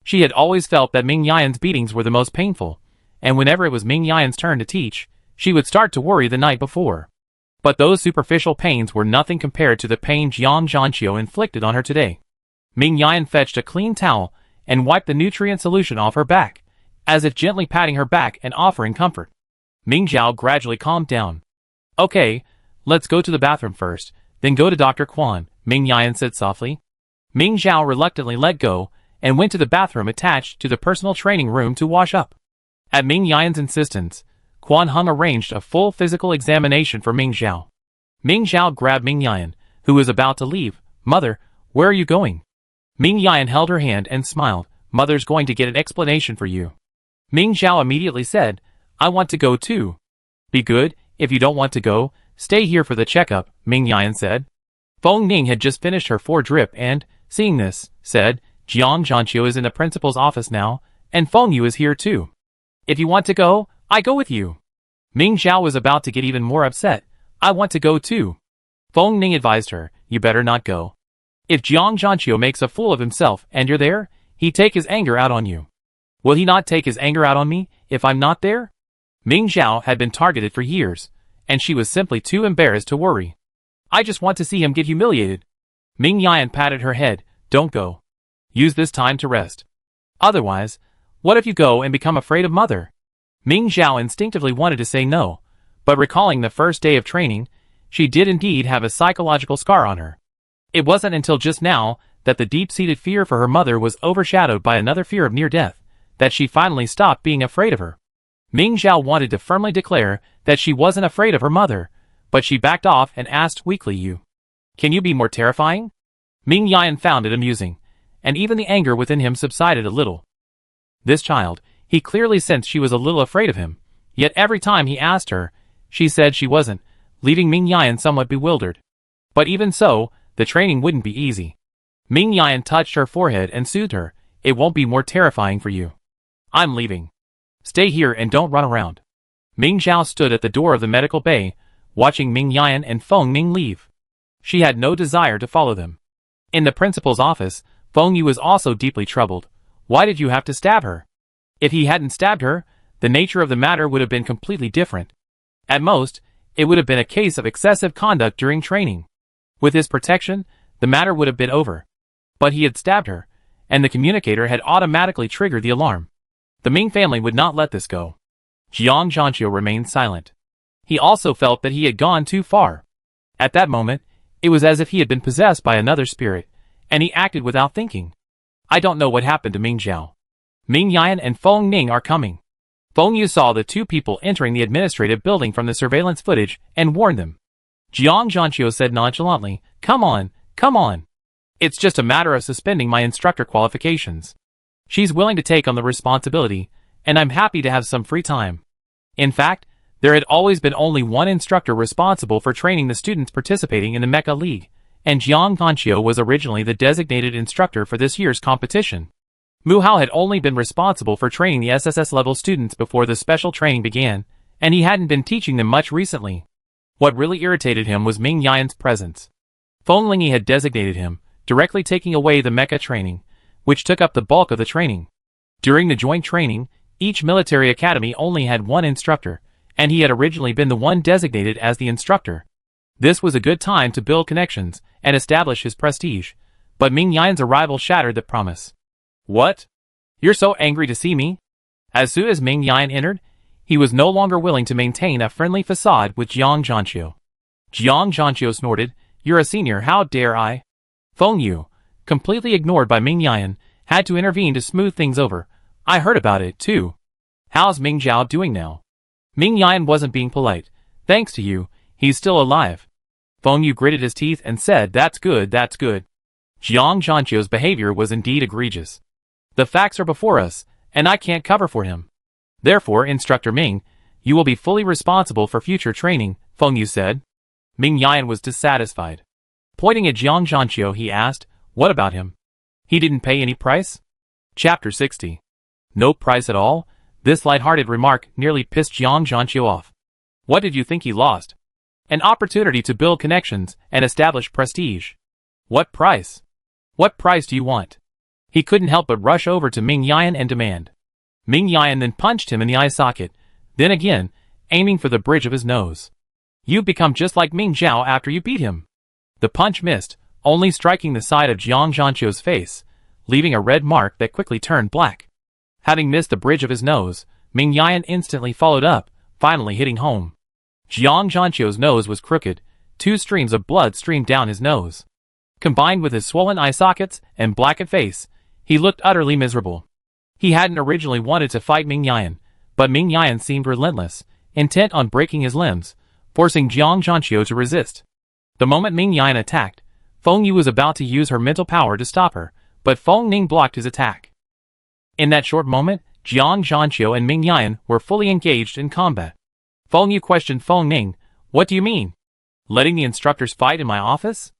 She had always felt that Ming Yan's beatings were the most painful, and whenever it was Ming Yan's turn to teach, she would start to worry the night before. But those superficial pains were nothing compared to the pain Jiang Zhanqiu inflicted on her today. Ming Yan fetched a clean towel and wiped the nutrient solution off her back, as if gently patting her back and offering comfort. Ming Zhao gradually calmed down. Okay, let's go to the bathroom first, then go to Dr. Quan, Ming Yan said softly. Ming Zhao reluctantly let go and went to the bathroom attached to the personal training room to wash up. At Ming Yan's insistence, Quan Hung arranged a full physical examination for Ming Zhao. Ming Zhao grabbed Ming Yan, who was about to leave. Mother, where are you going? Ming Yan held her hand and smiled. Mother's going to get an explanation for you. Ming Zhao immediately said, I want to go too. Be good, if you don't want to go, stay here for the checkup, Ming Yan said. Feng Ning had just finished her 4 drip and, seeing this, said, Jiang Zhanqiu is in the principal's office now, and Feng Yu is here too. If you want to go, I go with you. Ming Zhao was about to get even more upset. I want to go too. Feng Ning advised her, you better not go. If Jiang Zhanqiu makes a fool of himself and you're there, he'd take his anger out on you. Will he not take his anger out on me if I'm not there? Ming Zhao had been targeted for years, and she was simply too embarrassed to worry. I just want to see him get humiliated. Ming Yan patted her head, don't go. Use this time to rest. Otherwise, what if you go and become afraid of mother? Ming Zhao instinctively wanted to say no, but recalling the first day of training, she did indeed have a psychological scar on her. It wasn't until just now that the deep-seated fear for her mother was overshadowed by another fear of near death, that she finally stopped being afraid of her. Ming Zhao wanted to firmly declare that she wasn't afraid of her mother, but she backed off and asked weakly, Can you be more terrifying? Ming Yan found it amusing, and even the anger within him subsided a little. This child, he clearly sensed she was a little afraid of him, yet every time he asked her, she said she wasn't, leaving Ming Yan somewhat bewildered. But even so, the training wouldn't be easy. Ming Yan touched her forehead and soothed her, it won't be more terrifying for you. I'm leaving. Stay here and don't run around. Ming Zhao stood at the door of the medical bay, watching Ming Yan and Feng Ning leave. She had no desire to follow them. In the principal's office, Feng Yu was also deeply troubled. Why did you have to stab her? If he hadn't stabbed her, the nature of the matter would have been completely different. At most, it would have been a case of excessive conduct during training. With his protection, the matter would have been over. But he had stabbed her, and the communicator had automatically triggered the alarm. The Ming family would not let this go. Jiang Zhanqiu remained silent. He also felt that he had gone too far. At that moment, it was as if he had been possessed by another spirit, and he acted without thinking. I don't know what happened to Ming Zhao. Ming Yan and Feng Ning are coming. Feng Yu saw the 2 people entering the administrative building from the surveillance footage and warned them. Jiang Zhanqiu said nonchalantly, Come on, come on. It's just a matter of suspending my instructor qualifications. She's willing to take on the responsibility, and I'm happy to have some free time. In fact, there had always been only one instructor responsible for training the students participating in the Mecha League, and Jiang Zhanqiu was originally the designated instructor for this year's competition. Mu Hao had only been responsible for training the SSS-level students before the special training began, and he hadn't been teaching them much recently. What really irritated him was Ming Yan's presence. Feng Lingyi had designated him, directly taking away the mecha training, which took up the bulk of the training. During the joint training, each military academy only had one instructor, and he had originally been the one designated as the instructor. This was a good time to build connections and establish his prestige, but Ming Yan's arrival shattered that promise. What? You're so angry to see me? As soon as Ming Yan entered, he was no longer willing to maintain a friendly facade with Jiang Zhanqiu. Jiang Zhanqiu snorted, "You're a senior, how dare I?" Feng Yu, completely ignored by Ming Yan, had to intervene to smooth things over. "I heard about it, too. How's Ming Zhao doing now?" Ming Yan wasn't being polite. "Thanks to you, he's still alive." Feng Yu gritted his teeth and said, "That's good, that's good." Jiang Zhanqiu's behavior was indeed egregious. "The facts are before us, and I can't cover for him. Therefore, Instructor Ming, you will be fully responsible for future training," Feng Yu said. Ming Yan was dissatisfied. Pointing at Jiang Zhanqiu, he asked, "What about him? He didn't pay any price?" Chapter 60. No price at all? This light-hearted remark nearly pissed Jiang Zhanqiu off. What did you think he lost? An opportunity to build connections and establish prestige. What price? What price do you want? He couldn't help but rush over to Ming Yan and demand. Ming Yan then punched him in the eye socket, then again, aiming for the bridge of his nose. "You've become just like Ming Zhao after you beat him." The punch missed, only striking the side of Jiang Zhanqiu's face, leaving a red mark that quickly turned black. Having missed the bridge of his nose, Ming Yan instantly followed up, finally hitting home. Jiang Zhanqiu's nose was crooked, 2 streams of blood streamed down his nose. Combined with his swollen eye sockets and blackened face, he looked utterly miserable. He hadn't originally wanted to fight Ming Yan, but Ming Yan seemed relentless, intent on breaking his limbs, forcing Jiang Zhanqiu to resist. The moment Ming Yan attacked, Feng Yu was about to use her mental power to stop her, but Feng Ning blocked his attack. In that short moment, Jiang Zhanqiu and Ming Yan were fully engaged in combat. Feng Yu questioned Feng Ning, "What do you mean? Letting the instructors fight in my office?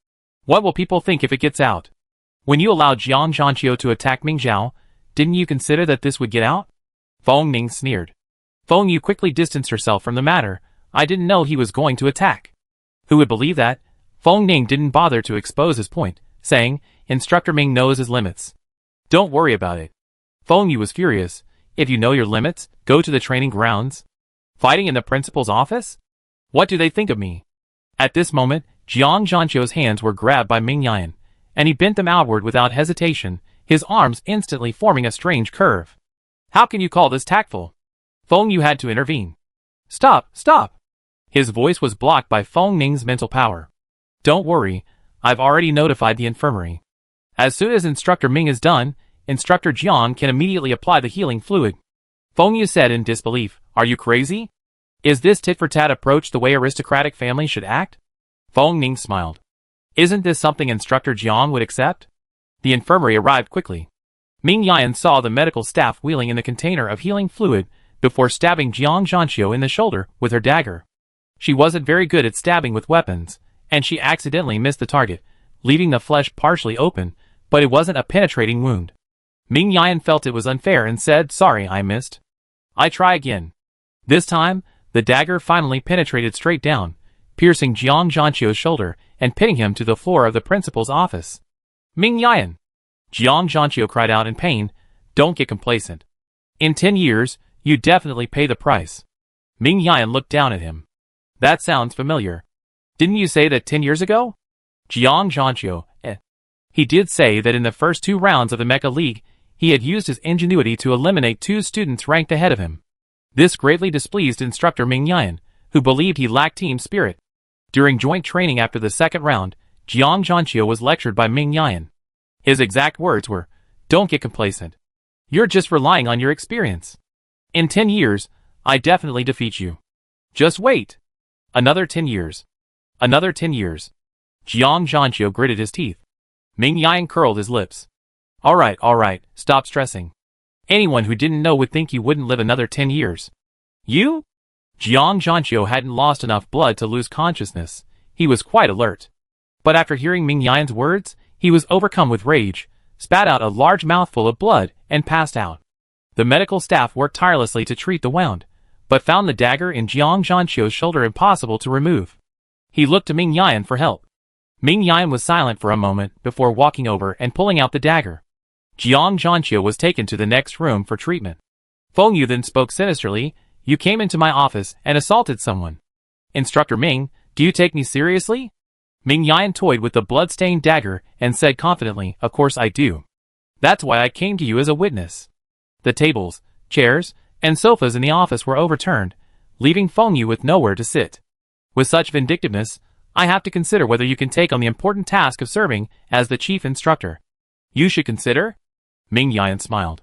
What will people think if it gets out? When you allowed Jiang Zhanqiu to attack Ming Zhao, didn't you consider that this would get out?" Feng Ning sneered. Feng Yu quickly distanced herself from the matter. "I didn't know he was going to attack." Who would believe that? Feng Ning didn't bother to expose his point, saying, "Instructor Ming knows his limits. Don't worry about it." Feng Yu was furious. "If you know your limits, go to the training grounds. Fighting in the principal's office? What do they think of me?" At this moment, Jiang Zhanqiu's hands were grabbed by Ming Yan, and he bent them outward without hesitation, his arms instantly forming a strange curve. "How can you call this tactful?" Feng Yu had to intervene. "Stop, stop!" His voice was blocked by Feng Ning's mental power. "Don't worry, I've already notified the infirmary. As soon as Instructor Ming is done, Instructor Jiang can immediately apply the healing fluid." Feng Yu said in disbelief, "Are you crazy? Is this tit-for-tat approach the way aristocratic families should act?" Feng Ning smiled. "Isn't this something Instructor Jiang would accept?" The infirmary arrived quickly. Ming Yan saw the medical staff wheeling in the container of healing fluid before stabbing Jiang Zhanqiu in the shoulder with her dagger. She wasn't very good at stabbing with weapons, and she accidentally missed the target, leaving the flesh partially open, but it wasn't a penetrating wound. Ming Yan felt it was unfair and said, "Sorry, I missed. I try again." This time, the dagger finally penetrated straight down, piercing Jiang Zhanqiu's shoulder and pinning him to the floor of the principal's office. "Ming Yan!" Jiang Zhanqiu cried out in pain, "Don't get complacent. In 10 years, you definitely pay the price." Ming Yan looked down at him. "That sounds familiar. Didn't you say that 10 years ago?" Jiang Zhanqiu, He did say that in the first 2 rounds of the Mecha League, he had used his ingenuity to eliminate 2 students ranked ahead of him. This greatly displeased Instructor Ming Yan, who believed he lacked team spirit. During joint training after the 2nd round, Jiang Zhanqiu was lectured by Ming Yan. His exact words were, "Don't get complacent. You're just relying on your experience. In 10 years, I definitely defeat you. Just wait. Another 10 years. Another 10 years. Jiang Zhanqiu gritted his teeth. Ming Yan curled his lips. All right, stop stressing. Anyone who didn't know would think you wouldn't live another 10 years. You? Jiang Zhanqiu hadn't lost enough blood to lose consciousness. He was quite alert. But after hearing Ming Yan's words, he was overcome with rage, spat out a large mouthful of blood, and passed out. The medical staff worked tirelessly to treat the wound, but found the dagger in Jiang Zhanqiu's shoulder impossible to remove. He looked to Ming Yan for help. Ming Yan was silent for a moment before walking over and pulling out the dagger. Jiang Zhanqiu was taken to the next room for treatment. Feng Yu then spoke sinisterly, "You came into my office and assaulted someone. Instructor Ming, do you take me seriously?" Ming Yan toyed with the blood-stained dagger and said confidently, "Of course I do. That's why I came to you as a witness." The tables, chairs, and sofas in the office were overturned, leaving Feng Yu with nowhere to sit. "With such vindictiveness, I have to consider whether you can take on the important task of serving as the chief instructor." "You should consider?" Ming Yan smiled.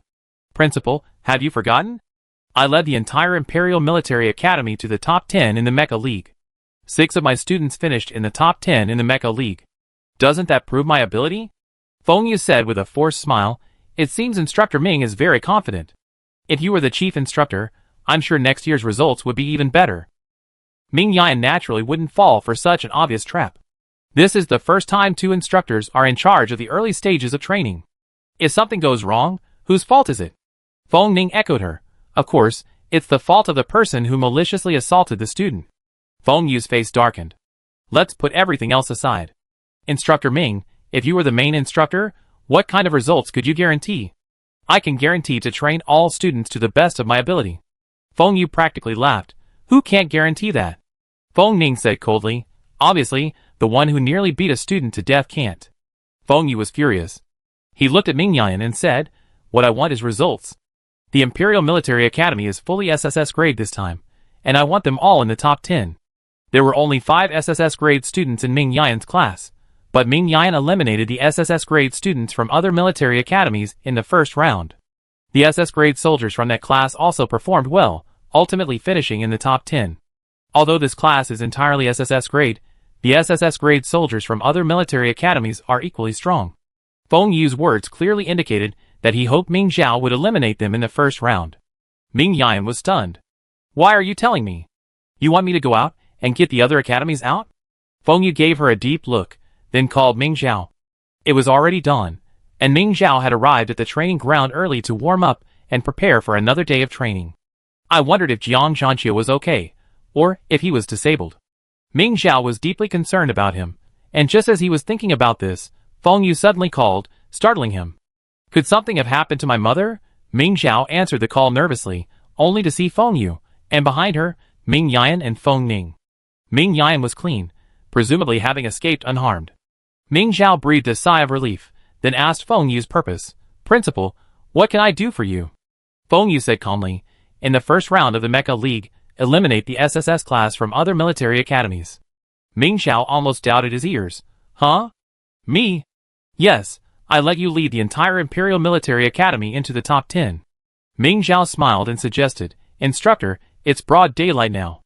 "Principal, have you forgotten? I led the entire Imperial Military Academy to the top 10 in the Mecha League. 6 of my students finished in the top 10 in the Mecha League. Doesn't that prove my ability?" Feng Yu said with a forced smile, "It seems Instructor Ming is very confident. If you were the chief instructor, I'm sure next year's results would be even better." Ming Yan naturally wouldn't fall for such an obvious trap. This is the first time 2 instructors are in charge of the early stages of training. If something goes wrong, whose fault is it? Feng Ning echoed her. "Of course, it's the fault of the person who maliciously assaulted the student." Feng Yu's face darkened. "Let's put everything else aside. Instructor Ming, if you were the main instructor, what kind of results could you guarantee?" "I can guarantee to train all students to the best of my ability." Feng Yu practically laughed. "Who can't guarantee that?" Feng Ning said coldly, "Obviously, the one who nearly beat a student to death can't." Feng Yu was furious. He looked at Ming Yan and said, "What I want is results. The Imperial Military Academy is fully SSS grade this time, and I want them all in the top 10. There were only 5 SSS grade students in Ming Yan's class, but Ming Yan eliminated the SSS grade students from other military academies in the first round. The SS grade soldiers from that class also performed well, ultimately finishing in the top 10. Although this class is entirely SSS grade, the SSS grade soldiers from other military academies are equally strong." Feng Yu's words clearly indicated that he hoped Ming Zhao would eliminate them in the first round. Ming Yan was stunned. "Why are you telling me? You want me to go out and get the other academies out?" Feng Yu gave her a deep look, then called Ming Zhao. It was already dawn, and Ming Zhao had arrived at the training ground early to warm up and prepare for another day of training. I wondered if Jiang Zhanqiu was okay, or if he was disabled. Ming Zhao was deeply concerned about him, and just as he was thinking about this, Feng Yu suddenly called, startling him. "Could something have happened to my mother?" Ming Zhao answered the call nervously, only to see Feng Yu, and behind her, Ming Yan and Feng Ning. Ming Yan was clean, presumably having escaped unharmed. Ming Zhao breathed a sigh of relief, then asked Feng Yu's purpose. "Principal, what can I do for you?" Feng Yu said calmly, "In the first round of the Mecha League, eliminate the SSS class from other military academies." Ming Zhao almost doubted his ears. "Huh? Me?" "Yes, I let you lead the entire Imperial Military Academy into the top 10. Ming Zhao smiled and suggested, "Instructor, it's broad daylight now.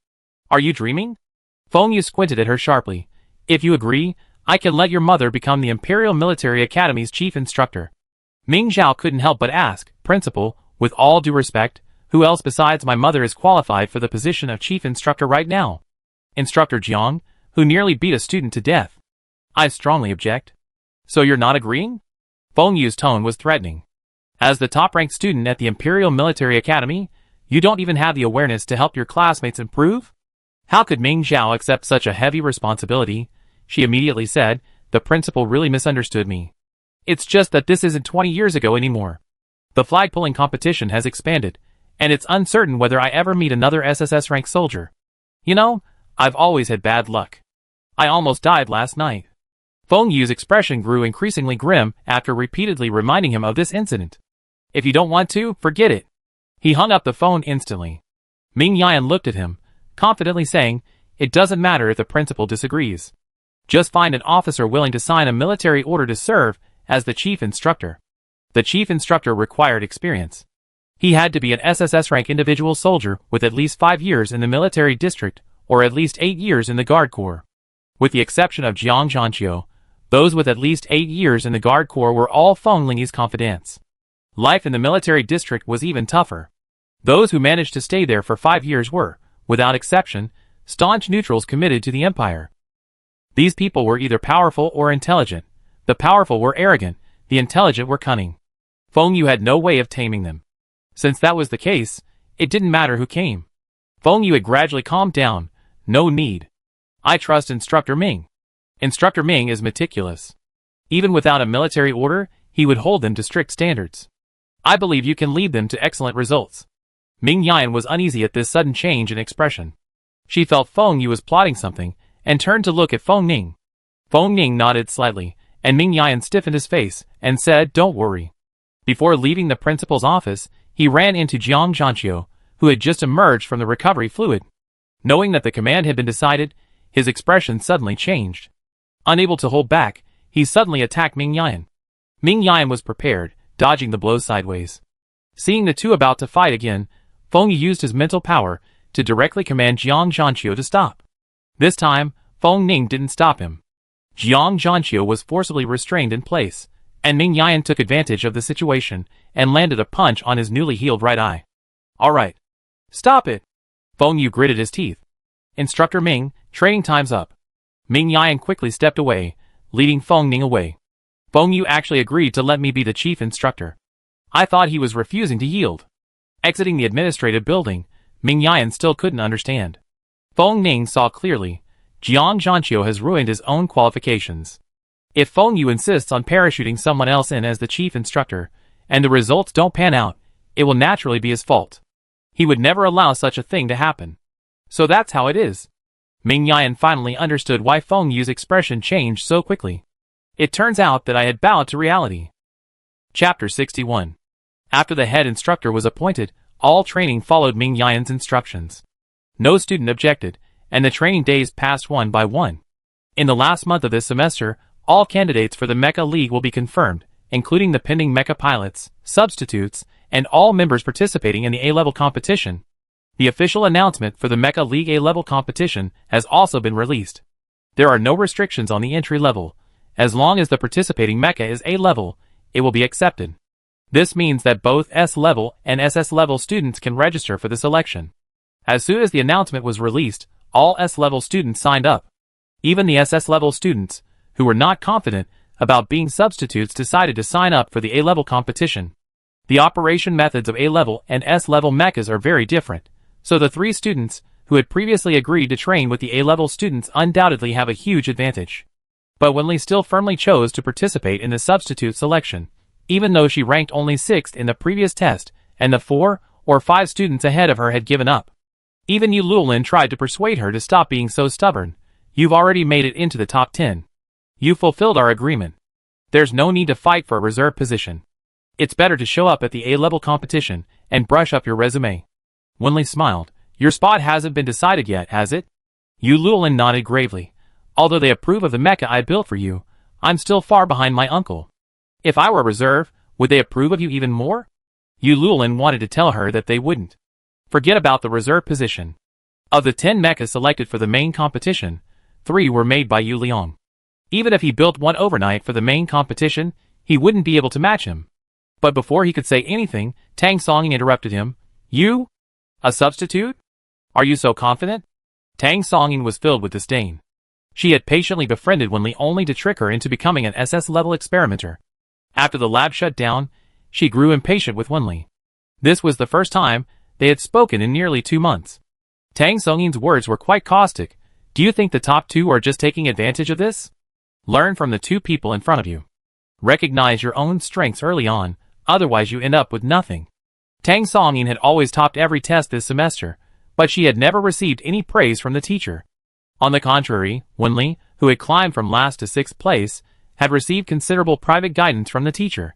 Are you dreaming?" Feng Yu squinted at her sharply. "If you agree, I can let your mother become the Imperial Military Academy's chief instructor." Ming Zhao couldn't help but ask, "Principal, with all due respect, who else besides my mother is qualified for the position of chief instructor right now?" "Instructor Jiang, who nearly beat a student to death." "I strongly object." "So you're not agreeing?" Feng Yu's tone was threatening. "As the top-ranked student at the Imperial Military Academy, you don't even have the awareness to help your classmates improve?" How could Ming Zhao accept such a heavy responsibility? She immediately said, "The principal really misunderstood me. It's just that this isn't 20 years ago anymore. The flag-pulling competition has expanded, and it's uncertain whether I ever meet another SSS-ranked soldier. You know, I've always had bad luck. I almost died last night." Feng Yu's expression grew increasingly grim after repeatedly reminding him of this incident. "If you don't want to, forget it." He hung up the phone instantly. Ming Yan looked at him, confidently saying, "It doesn't matter if the principal disagrees. Just find an officer willing to sign a military order to serve as the chief instructor." The chief instructor required experience. He had to be an SSS rank individual soldier with at least 5 years in the military district or at least 8 years in the Guard Corps. With the exception of Jiang Zhanqiu, those with at least 8 years in the Guard Corps were all Feng Lingyi's confidants. Life in the military district was even tougher. Those who managed to stay there for 5 years were, without exception, staunch neutrals committed to the empire. These people were either powerful or intelligent. The powerful were arrogant, the intelligent were cunning. Feng Yu had no way of taming them. Since that was the case, it didn't matter who came. Feng Yu had gradually calmed down. No need. I trust Instructor Ming. Instructor Ming is meticulous. Even without a military order, he would hold them to strict standards. I believe you can lead them to excellent results. Ming Yan was uneasy at this sudden change in expression. She felt Feng Yu was plotting something, and turned to look at Feng Ning. Feng Ning nodded slightly, and Ming Yan stiffened his face, and said, "Don't worry." Before leaving the principal's office, he ran into Jiang Zhanqiu, who had just emerged from the recovery fluid. Knowing that the command had been decided, his expression suddenly changed. Unable to hold back, he suddenly attacked Ming Yan. Ming Yan was prepared, dodging the blows sideways. Seeing the two about to fight again, Feng Yu used his mental power to directly command Jiang Zhanqiu to stop. This time, Feng Ning didn't stop him. Jiang Zhanqiu was forcibly restrained in place, and Ming Yan took advantage of the situation and landed a punch on his newly healed right eye. "All right. Stop it." Feng Yu gritted his teeth. "Instructor Ming, training time's up." Ming Yan quickly stepped away, leading Feng Ning away. "Feng Yu actually agreed to let me be the chief instructor. I thought he was refusing to yield." Exiting the administrative building, Ming Yan still couldn't understand. Feng Ning saw clearly. Jiang Zhanqiu has ruined his own qualifications. If Feng Yu insists on parachuting someone else in as the chief instructor, and the results don't pan out, it will naturally be his fault. He would never allow such a thing to happen. So that's how it is. Ming Yan finally understood why Feng Yu's expression changed so quickly. It turns out that I had bowed to reality. Chapter 61. After the head instructor was appointed, all training followed Ming Yan's instructions. No student objected, and the training days passed one by one. In the last month of this semester, all candidates for the Mecha League will be confirmed, including the pending Mecha pilots, substitutes, and all members participating in the A-level competition. The official announcement for the Mecha League A-level competition has also been released. There are no restrictions on the entry level. As long as the participating mecha is A-level, it will be accepted. This means that both S-level and SS-level students can register for the selection. As soon as the announcement was released, all S-level students signed up. Even the SS-level students, who were not confident about being substitutes, decided to sign up for the A-level competition. The operation methods of A-level and S-level mechas are very different, so the three students who had previously agreed to train with the A-level students undoubtedly have a huge advantage. But Wenli still firmly chose to participate in the substitute selection, even though she ranked only 6th in the previous test, and the 4 or 5 students ahead of her had given up. Even Yu Luolin tried to persuade her to stop being so stubborn. "You've already made it into the top 10. You fulfilled our agreement. There's no need to fight for a reserve position. It's better to show up at the A-level competition and brush up your resume." Wenli smiled. "Your spot hasn't been decided yet, has it?" Yu Luolin nodded gravely. "Although they approve of the mecha I built for you, I'm still far behind my uncle. If I were a reserve, would they approve of you even more?" Yu Luolin wanted to tell her that they wouldn't. Forget about the reserve position. Of the 10 mechas selected for the main competition, 3 were made by Yu Liang. Even if he built one overnight for the main competition, he wouldn't be able to match him. But before he could say anything, Tang Songyin interrupted him. "You? A substitute? Are you so confident?" Tang Songyin was filled with disdain. She had patiently befriended Wenli only to trick her into becoming an SS-level experimenter. After the lab shut down, she grew impatient with Wenli. This was the first time they had spoken in nearly 2 months. Tang Songyin's words were quite caustic. "Do you think the top 2 are just taking advantage of this? Learn from the 2 people in front of you. Recognize your own strengths early on, otherwise you end up with nothing." Tang Songyin had always topped every test this semester, but she had never received any praise from the teacher. On the contrary, Wenli, who had climbed from last to 6th place, had received considerable private guidance from the teacher.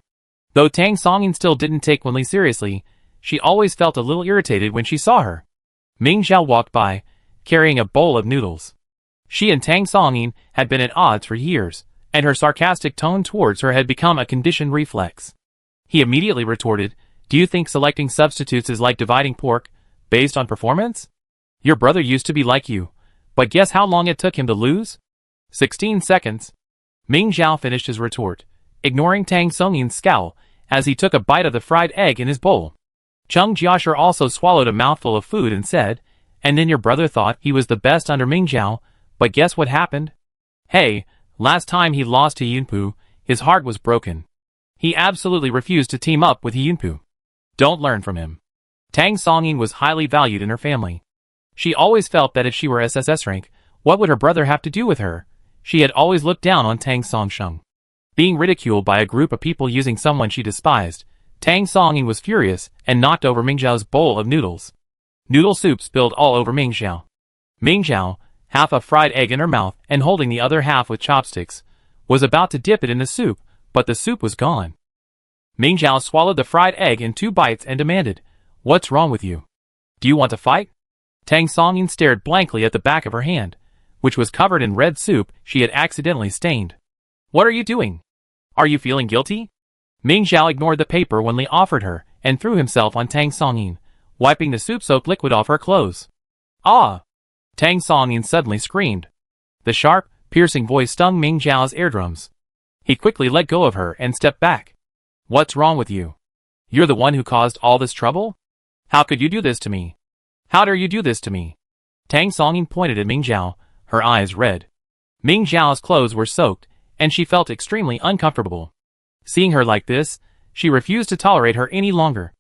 Though Tang Songyin still didn't take Wenli seriously, she always felt a little irritated when she saw her. Ming Zhao walked by, carrying a bowl of noodles. She and Tang Songyin had been at odds for years, and her sarcastic tone towards her had become a conditioned reflex. He immediately retorted, "Do you think selecting substitutes is like dividing pork, based on performance? Your brother used to be like you, but guess how long it took him to lose? 16 seconds. Ming Zhao finished his retort, ignoring Tang Songyin's scowl, as he took a bite of the fried egg in his bowl. Chung Jiashir also swallowed a mouthful of food and said, "And then your brother thought he was the best under Ming Zhao, but guess what happened? Hey, last time he lost to Yunpu, his heart was broken. He absolutely refused to team up with Yunpu. Don't learn from him. Tang Songyin was highly valued in her family. She always felt that if she were SSS rank, what would her brother have to do with her? She had always looked down on Tang Songsheng. Being ridiculed by a group of people using someone she despised, Tang Songyin was furious and knocked over Mingzhao's bowl of noodles. Noodle soup spilled all over Mingzhao. Mingzhao, half a fried egg in her mouth and holding the other half with chopsticks, was about to dip it in the soup, but the soup was gone. Mingzhao swallowed the fried egg in 2 bites and demanded, "What's wrong with you? Do you want to fight?" Tang Songyin stared blankly at the back of her hand, which was covered in red soup she had accidentally stained. "What are you doing? Are you feeling guilty?" Mingzhao ignored the paper Wenli offered her and threw himself on Tang Songyin, wiping the soup-soaked liquid off her clothes. "Ah!" Tang Songyin suddenly screamed. The sharp, piercing voice stung Mingzhao's eardrums. He quickly let go of her and stepped back. "What's wrong with you? You're the one who caused all this trouble? How could you do this to me? How dare you do this to me?" Tang Songyin pointed at Mingzhao, her eyes red. Mingzhao's clothes were soaked, and she felt extremely uncomfortable. Seeing her like this, she refused to tolerate her any longer.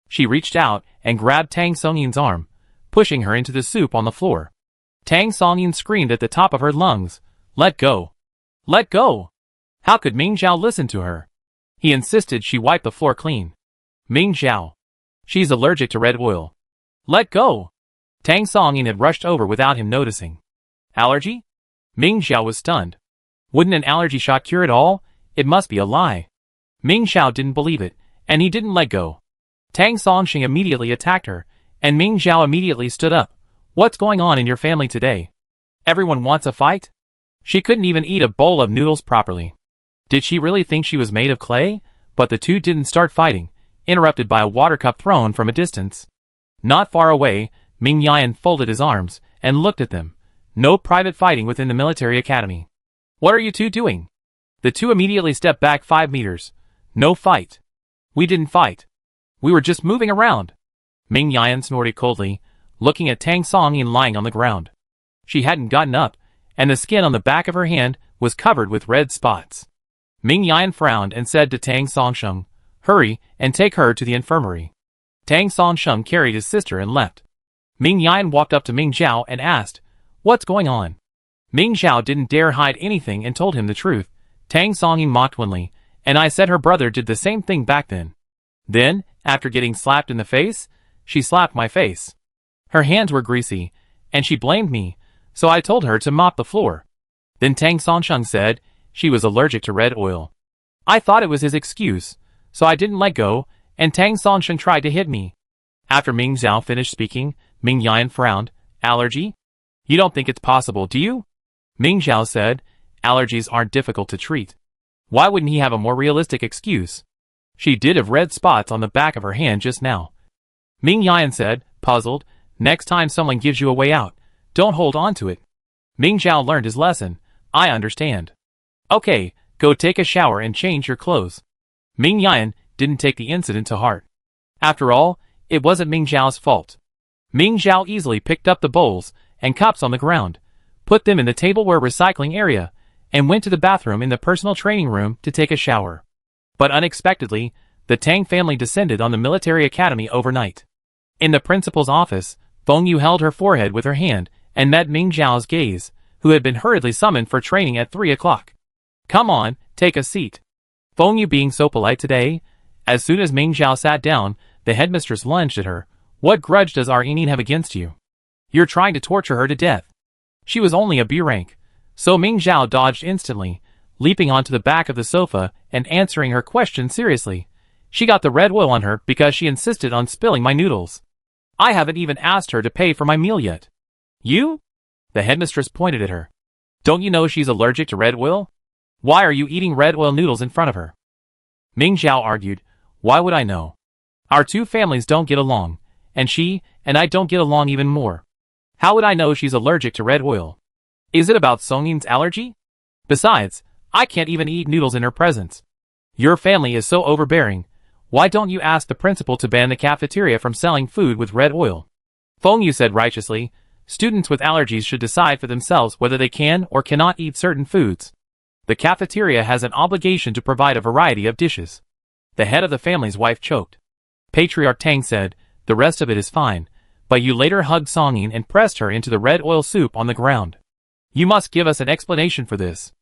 She reached out and grabbed Tang Songyin's arm, pushing her into the soup on the floor. Tang Songyin screamed at the top of her lungs, "Let go! Let go!" How could Mingzhao listen to her? He insisted she wipe the floor clean. "Mingzhao! She's allergic to red oil. Let go!" Tang Songyin had rushed over without him noticing. "Allergy?" Mingzhao was stunned. Wouldn't an allergy shot cure it all? It must be a lie. Mingzhao didn't believe it, and he didn't let go. Tang Songsheng immediately attacked her, and Mingzhao immediately stood up. "What's going on in your family today? Everyone wants a fight?" She couldn't even eat a bowl of noodles properly. Did she really think she was made of clay? But the two didn't start fighting, interrupted by a water cup thrown from a distance. Not far away, Ming Yan folded his arms and looked at them. No private fighting within the military academy. "What are you two doing?" The two immediately stepped back 5 meters. "No fight. We didn't fight. We were just moving around." Ming Yan snorted coldly, looking at Tang Songyin lying on the ground. She hadn't gotten up, and the skin on the back of her hand was covered with red spots. Ming Yan frowned and said to Tang Songsheng, "Hurry and take her to the infirmary." Tang Songsheng carried his sister and left. Ming Yan walked up to Ming Zhao and asked, "What's going on?" Ming Zhao didn't dare hide anything and told him the truth. Tang Songyin mocked Wenli, and I said her brother did the same thing back then. Then, after getting slapped in the face, she slapped my face. Her hands were greasy, and she blamed me, so I told her to mop the floor. Then Tang Songsheng said she was allergic to red oil. I thought it was his excuse, so I didn't let go, and Tang Songsheng tried to hit me. After Ming Zhao finished speaking, Ming Yan frowned. "Allergy? You don't think it's possible, do you?" Ming Zhao said, "Allergies aren't difficult to treat. Why wouldn't he have a more realistic excuse? She did have red spots on the back of her hand just now." Ming Yan said, puzzled, "Next time someone gives you a way out, don't hold on to it." Ming Zhao learned his lesson. "I understand. Okay, go take a shower and change your clothes." Ming Yan didn't take the incident to heart. After all, it wasn't Ming Zhao's fault. Ming Zhao easily picked up the bowls and cups on the ground, put them in the tableware recycling area, and went to the bathroom in the personal training room to take a shower. But unexpectedly, the Tang family descended on the military academy overnight. In the principal's office, Feng Yu held her forehead with her hand and met Ming Zhao's gaze, who had been hurriedly summoned for training at 3 o'clock. "Come on, take a seat." Feng Yu being so polite today, as soon as Ming Zhao sat down, the headmistress lunged at her. "What grudge does our Yinin have against you? You're trying to torture her to death." She was only a B rank, so Ming Zhao dodged instantly, leaping onto the back of the sofa and answering her question seriously. "She got the red oil on her because she insisted on spilling my noodles. I haven't even asked her to pay for my meal yet." "You?" The headmistress pointed at her. "Don't you know she's allergic to red oil? Why are you eating red oil noodles in front of her?" Ming Zhao argued, "Why would I know? Our two families don't get along, and she and I don't get along even more. How would I know she's allergic to red oil? Is it about Songyin's allergy? Besides, I can't even eat noodles in her presence. Your family is so overbearing. Why don't you ask the principal to ban the cafeteria from selling food with red oil?" Feng Yu said righteously, "Students with allergies should decide for themselves whether they can or cannot eat certain foods. The cafeteria has an obligation to provide a variety of dishes. The head of the family's wife choked. Patriarch Tang said, "The rest of it is fine, but you later hugged Songyin and pressed her into the red oil soup on the ground. You must give us an explanation for this."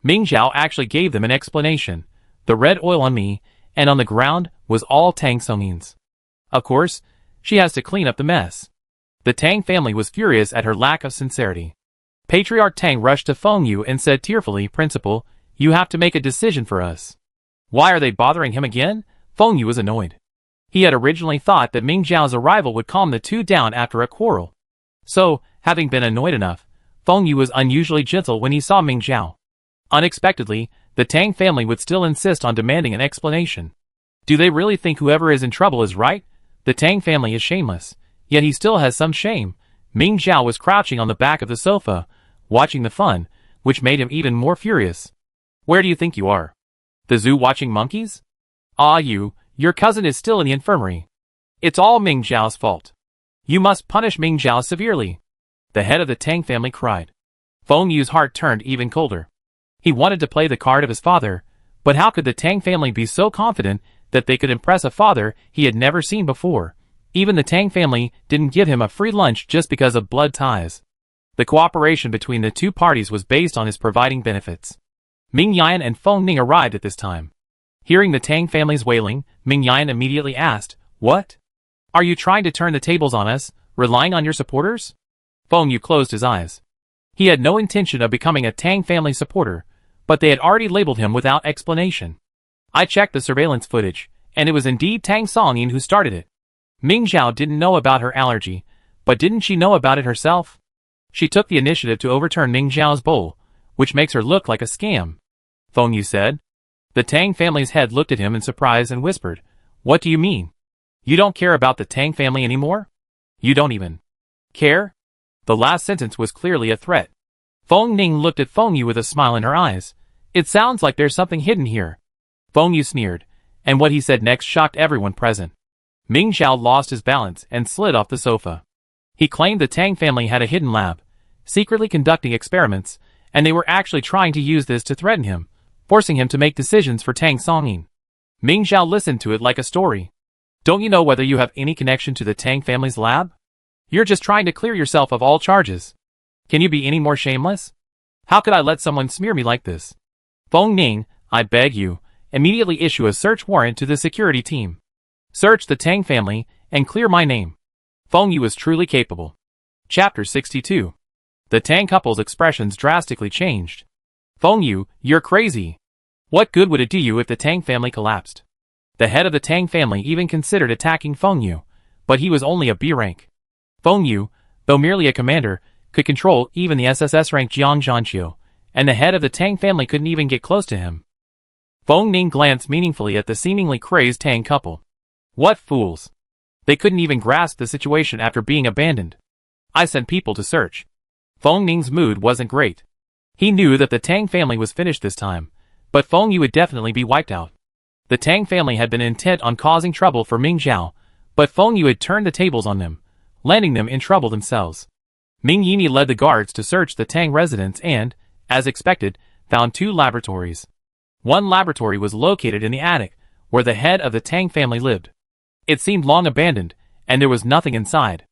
Ming Zhao actually gave them an explanation. The red oil on me, and on the ground, was all Tang Songyin's. Of course, she has to clean up the mess. The Tang family was furious at her lack of sincerity. Patriarch Tang rushed to Feng Yu and said tearfully, "Principal, you have to make a decision for us." Why are they bothering him again? Feng Yu was annoyed. He had originally thought that Ming Zhao's arrival would calm the two down after a quarrel. So, having been annoyed enough, Feng Yu was unusually gentle when he saw Ming Zhao. Unexpectedly, the Tang family would still insist on demanding an explanation. Do they really think whoever is in trouble is right? The Tang family is shameless, yet he still has some shame. Ming Zhao was crouching on the back of the sofa, watching the fun, which made him even more furious. Where do you think you are? The zoo watching monkeys? Ah, your cousin is still in the infirmary. It's all Ming Zhao's fault. You must punish Ming Zhao severely. The head of the Tang family cried. Feng Yu's heart turned even colder. He wanted to play the card of his father, but how could the Tang family be so confident that they could impress a father he had never seen before? Even the Tang family didn't give him a free lunch just because of blood ties. The cooperation between the two parties was based on his providing benefits. Ming Yan and Feng Ning arrived at this time. Hearing the Tang family's wailing, Ming Yan immediately asked, "What? Are you trying to turn the tables on us, relying on your supporters?" Feng Yu closed his eyes. He had no intention of becoming a Tang family supporter, but they had already labeled him without explanation. I checked the surveillance footage, and it was indeed Tang Songyin who started it. Ming Zhao didn't know about her allergy, but didn't she know about it herself? She took the initiative to overturn Ming Zhao's bowl, which makes her look like a scam. Feng Yu said. The Tang family's head looked at him in surprise and whispered, "What do you mean? You don't care about the Tang family anymore? You don't even care?" The last sentence was clearly a threat. Feng Ning looked at Feng Yu with a smile in her eyes. "It sounds like there's something hidden here." Feng Yu sneered, and what he said next shocked everyone present. Ming Zhao lost his balance and slid off the sofa. He claimed the Tang family had a hidden lab, secretly conducting experiments, and they were actually trying to use this to threaten him, forcing him to make decisions for Tang Songyin. Ming Zhao listened to it like a story. Don't you know whether you have any connection to the Tang family's lab? You're just trying to clear yourself of all charges. Can you be any more shameless? How could I let someone smear me like this? Feng Ning, I beg you, immediately issue a search warrant to the security team. Search the Tang family and clear my name. Feng Yu was truly capable. Chapter 62. The Tang couple's expressions drastically changed. Feng Yu, you're crazy. What good would it do you if the Tang family collapsed? The head of the Tang family even considered attacking Feng Yu, but he was only a B rank. Feng Yu, though merely a commander, could control even the SSS rank Jiang Zhanqiu, and the head of the Tang family couldn't even get close to him. Feng Ning glanced meaningfully at the seemingly crazed Tang couple. What fools! They couldn't even grasp the situation after being abandoned. I sent people to search. Feng Ning's mood wasn't great. He knew that the Tang family was finished this time, but Feng Yu would definitely be wiped out. The Tang family had been intent on causing trouble for Ming Zhao, but Feng Yu had turned the tables on them, landing them in trouble themselves. Ming Yini led the guards to search the Tang residence and, as expected, found two laboratories. One laboratory was located in the attic, where the head of the Tang family lived. It seemed long abandoned, and there was nothing inside.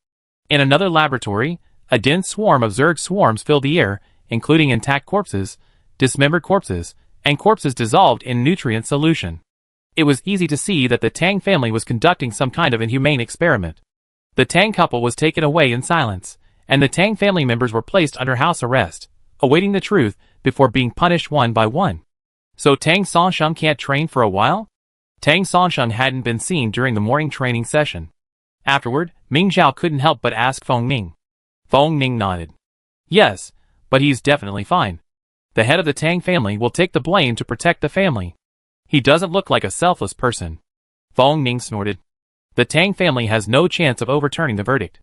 In another laboratory, a dense swarm of Zerg swarms filled the air, including intact corpses, dismembered corpses, and corpses dissolved in nutrient solution. It was easy to see that the Tang family was conducting some kind of inhumane experiment. The Tang couple was taken away in silence, and the Tang family members were placed under house arrest, awaiting the truth before being punished one by one. So Tang Songsheng can't train for a while? Tang Songsheng hadn't been seen during the morning training session. Afterward, Ming Zhao couldn't help but ask Feng Ning. Feng Ning nodded. Yes, but he's definitely fine. The head of the Tang family will take the blame to protect the family. He doesn't look like a selfless person. Feng Ning snorted. The Tang family has no chance of overturning the verdict.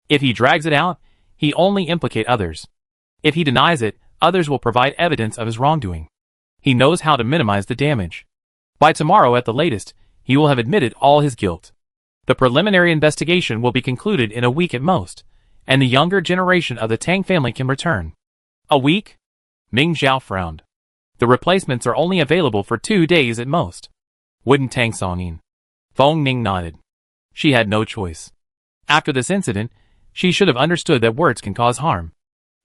If he drags it out, he only implicate others. If he denies it, others will provide evidence of his wrongdoing. He knows how to minimize the damage. By tomorrow at the latest, he will have admitted all his guilt. The preliminary investigation will be concluded in a week at most, and the younger generation of the Tang family can return. A week? Ming Zhao frowned. The replacements are only available for 2 days at most. Wouldn't Tang Songyin? Feng Ning nodded. She had no choice. After this incident, she should have understood that words can cause harm.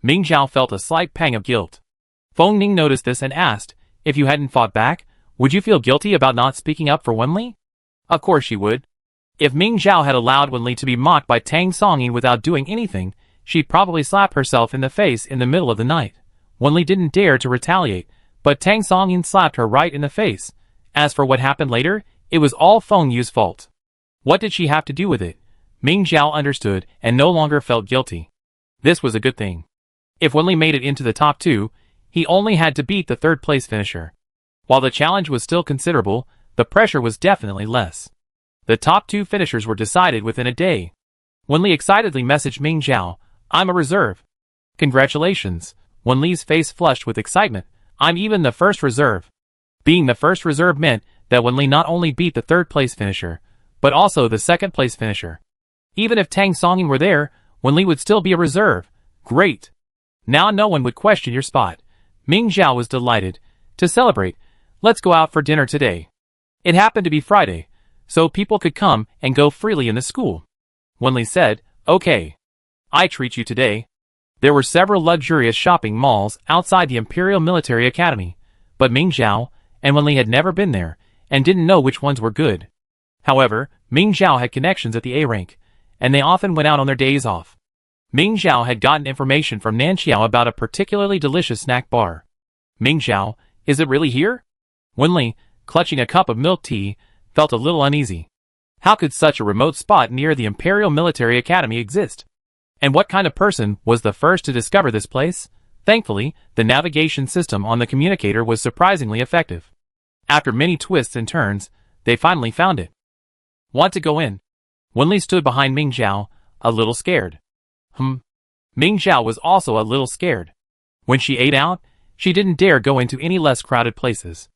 Ming Zhao felt a slight pang of guilt. Feng Ning noticed this and asked, if you hadn't fought back, would you feel guilty about not speaking up for Wenli? Of course she would. If Ming Zhao had allowed Wenli to be mocked by Tang Songyin without doing anything, she'd probably slap herself in the face in the middle of the night. Wenli didn't dare to retaliate, but Tang Songyin slapped her right in the face. As for what happened later, it was all Feng Yu's fault. What did she have to do with it? Ming Zhao understood and no longer felt guilty. This was a good thing. If Wenli made it into the top 2, he only had to beat the third-place finisher. While the challenge was still considerable, the pressure was definitely less. The top 2 finishers were decided within a day. Wenli excitedly messaged Ming Zhao, I'm a reserve. Congratulations. Wenli's face flushed with excitement. I'm even the first reserve. Being the first reserve meant that Wenli not only beat the third-place finisher, but also the second-place finisher. Even if Tang Songyin were there, Wenli would still be a reserve. Great. Now no one would question your spot. Ming Zhao was delighted. To celebrate, let's go out for dinner today. It happened to be Friday, so people could come and go freely in the school. Wenli said, okay. I treat you today. There were several luxurious shopping malls outside the Imperial Military Academy, but Ming Zhao and Wenli had never been there and didn't know which ones were good. However, Ming Zhao had connections at the A rank, and they often went out on their days off. Ming Zhao had gotten information from Nanxiao about a particularly delicious snack bar. Ming Zhao, is it really here? Wenli, clutching a cup of milk tea, felt a little uneasy. How could such a remote spot near the Imperial Military Academy exist? And what kind of person was the first to discover this place? Thankfully, the navigation system on the communicator was surprisingly effective. After many twists and turns, they finally found it. Want to go in? Wenli stood behind Ming Zhao, a little scared. Ming Zhao was also a little scared. When she ate out, she didn't dare go into any less crowded places.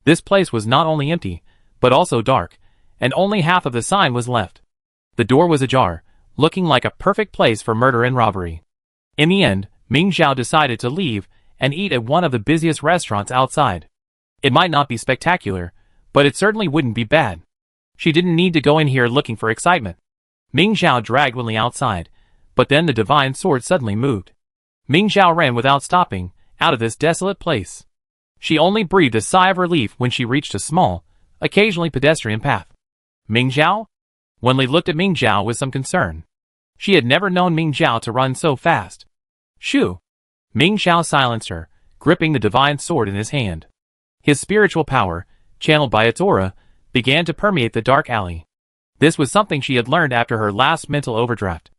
This place was not only empty, but also dark, and only half of the sign was left. The door was ajar, looking like a perfect place for murder and robbery. In the end, Ming Zhao decided to leave and eat at one of the busiest restaurants outside. It might not be spectacular, but it certainly wouldn't be bad. She didn't need to go in here looking for excitement. Ming Zhao dragged Wenli outside, but then the divine sword suddenly moved. Ming Zhao ran without stopping, out of this desolate place. She only breathed a sigh of relief when she reached a small, occasionally pedestrian path. Ming Zhao? Wenli looked at Ming Zhao with some concern. She had never known Ming Zhao to run so fast. Shoo! Ming Zhao silenced her, gripping the divine sword in his hand. His spiritual power, channeled by its aura, began to permeate the dark alley. This was something she had learned after her last mental overdraft.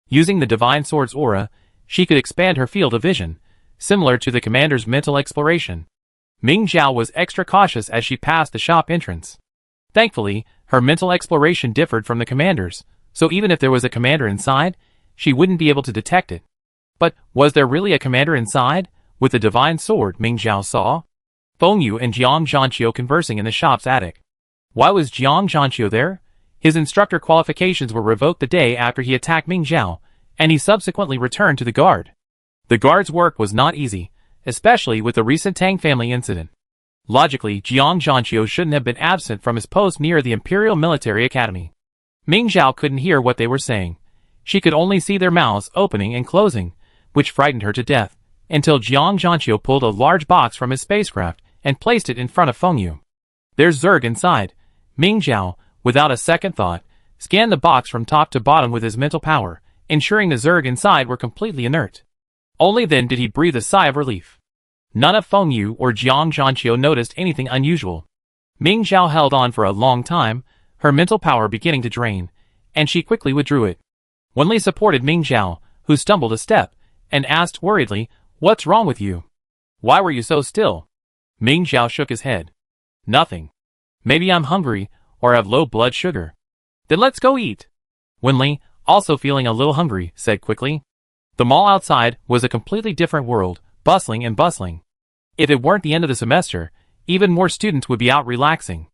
Using the divine sword's aura, she could expand her field of vision, similar to the commander's mental exploration. Ming Zhao was extra cautious as she passed the shop entrance. Thankfully, her mental exploration differed from the commander's, so even if there was a commander inside, she wouldn't be able to detect it. But was there really a commander inside? With the divine sword, Ming Zhao saw Feng Yu and Jiang Zhanqiu conversing in the shop's attic. Why was Jiang Zhanqiu there? His instructor qualifications were revoked the day after he attacked Ming Zhao, and he subsequently returned to the guard. The guard's work was not easy, especially with the recent Tang family incident. Logically, Jiang Zhanqiu shouldn't have been absent from his post near the Imperial Military Academy. Ming Zhao couldn't hear what they were saying. She could only see their mouths opening and closing, which frightened her to death, until Jiang Zhanqiu pulled a large box from his spacecraft and placed it in front of Feng Yu. There's Zerg inside. Ming Zhao, without a second thought, scanned the box from top to bottom with his mental power, ensuring the Zerg inside were completely inert. Only then did he breathe a sigh of relief. None of Feng Yu or Jiang Zhanqiu noticed anything unusual. Ming Zhao held on for a long time, her mental power beginning to drain, and she quickly withdrew it. Wenli supported Ming Zhao, who stumbled a step, and asked worriedly, "What's wrong with you? Why were you so still?" Ming Zhao shook his head. "Nothing. Maybe I'm hungry, or have low blood sugar." "Then let's go eat." Wenli, also feeling a little hungry, said quickly. The mall outside was a completely different world, bustling and bustling. If it weren't the end of the semester, even more students would be out relaxing.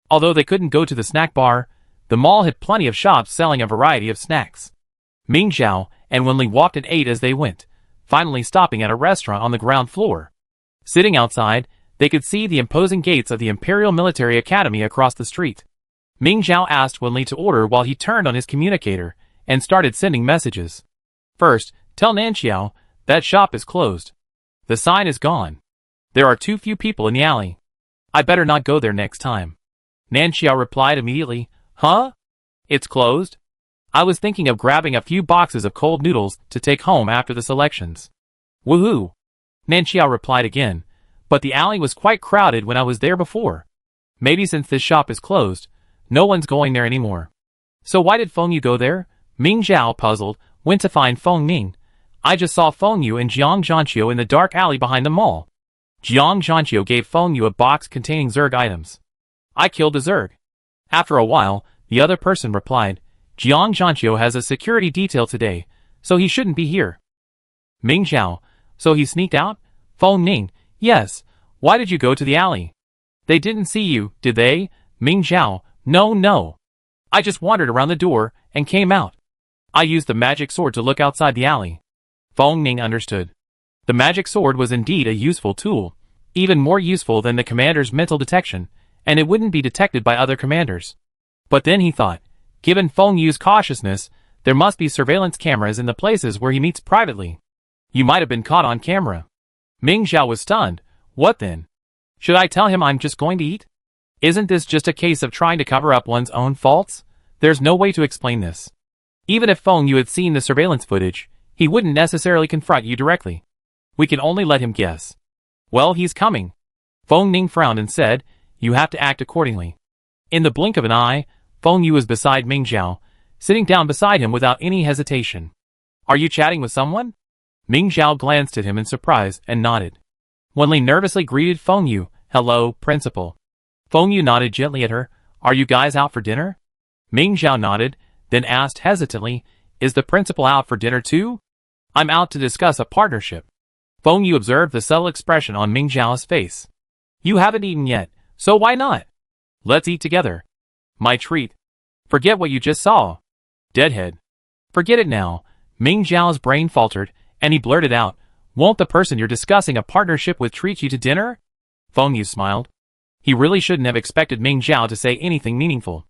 Although they couldn't go to the snack bar, the mall had plenty of shops selling a variety of snacks. Ming Zhao and Wenli walked and ate as they went, finally stopping at a restaurant on the ground floor. Sitting outside, They could see the imposing gates of the Imperial Military Academy across the street. Ming Zhao asked Wen Li to order while he turned on his communicator and started sending messages. First, tell Nanxiao that shop is closed. The sign is gone. There are too few people in the alley. I better not go there next time. Nanxiao replied immediately, Huh? It's closed? I was thinking of grabbing a few boxes of cold noodles to take home after the selections. Woohoo! Nanxiao replied again, but the alley was quite crowded when I was there before. Maybe since this shop is closed, no one's going there anymore. So why did Feng Yu go there? Ming Zhao, puzzled, went to find Feng Ning. I just saw Feng Yu and Jiang Zhanqiu in the dark alley behind the mall. Jiang Zhanqiu gave Feng Yu a box containing Zerg items. I killed a Zerg. After a while, the other person replied, Jiang Zhanqiu has a security detail today, so he shouldn't be here. Ming Zhao, so he sneaked out? Feng Ning, yes. Why did you go to the alley? They didn't see you, did they? Ming Zhao, no. I just wandered around the door and came out. I used the magic sword to look outside the alley. Feng Ning understood. The magic sword was indeed a useful tool, even more useful than the commander's mental detection, and it wouldn't be detected by other commanders. But then he thought, given Feng Yu's cautiousness, there must be surveillance cameras in the places where he meets privately. You might have been caught on camera. Ming Zhao was stunned. What then? Should I tell him I'm just going to eat? Isn't this just a case of trying to cover up one's own faults? There's no way to explain this. Even if Feng Yu had seen the surveillance footage, he wouldn't necessarily confront you directly. We can only let him guess. Well, he's coming. Feng Ning frowned and said, you have to act accordingly. In the blink of an eye, Feng Yu was beside Ming Zhao, sitting down beside him without any hesitation. Are you chatting with someone? Ming Zhao glanced at him in surprise and nodded. Wen Li nervously greeted Feng Yu, hello, principal. Feng Yu nodded gently at her, are you guys out for dinner? Ming Zhao nodded, then asked hesitantly, is the principal out for dinner too? I'm out to discuss a partnership. Feng Yu observed the subtle expression on Ming Zhao's face. You haven't eaten yet, so why not? Let's eat together. My treat. Forget what you just saw. Deadhead. Forget it now. Ming Zhao's brain faltered, and he blurted out, won't the person you're discussing a partnership with treat you to dinner? Feng Yu smiled. He really shouldn't have expected Ming Zhao to say anything meaningful.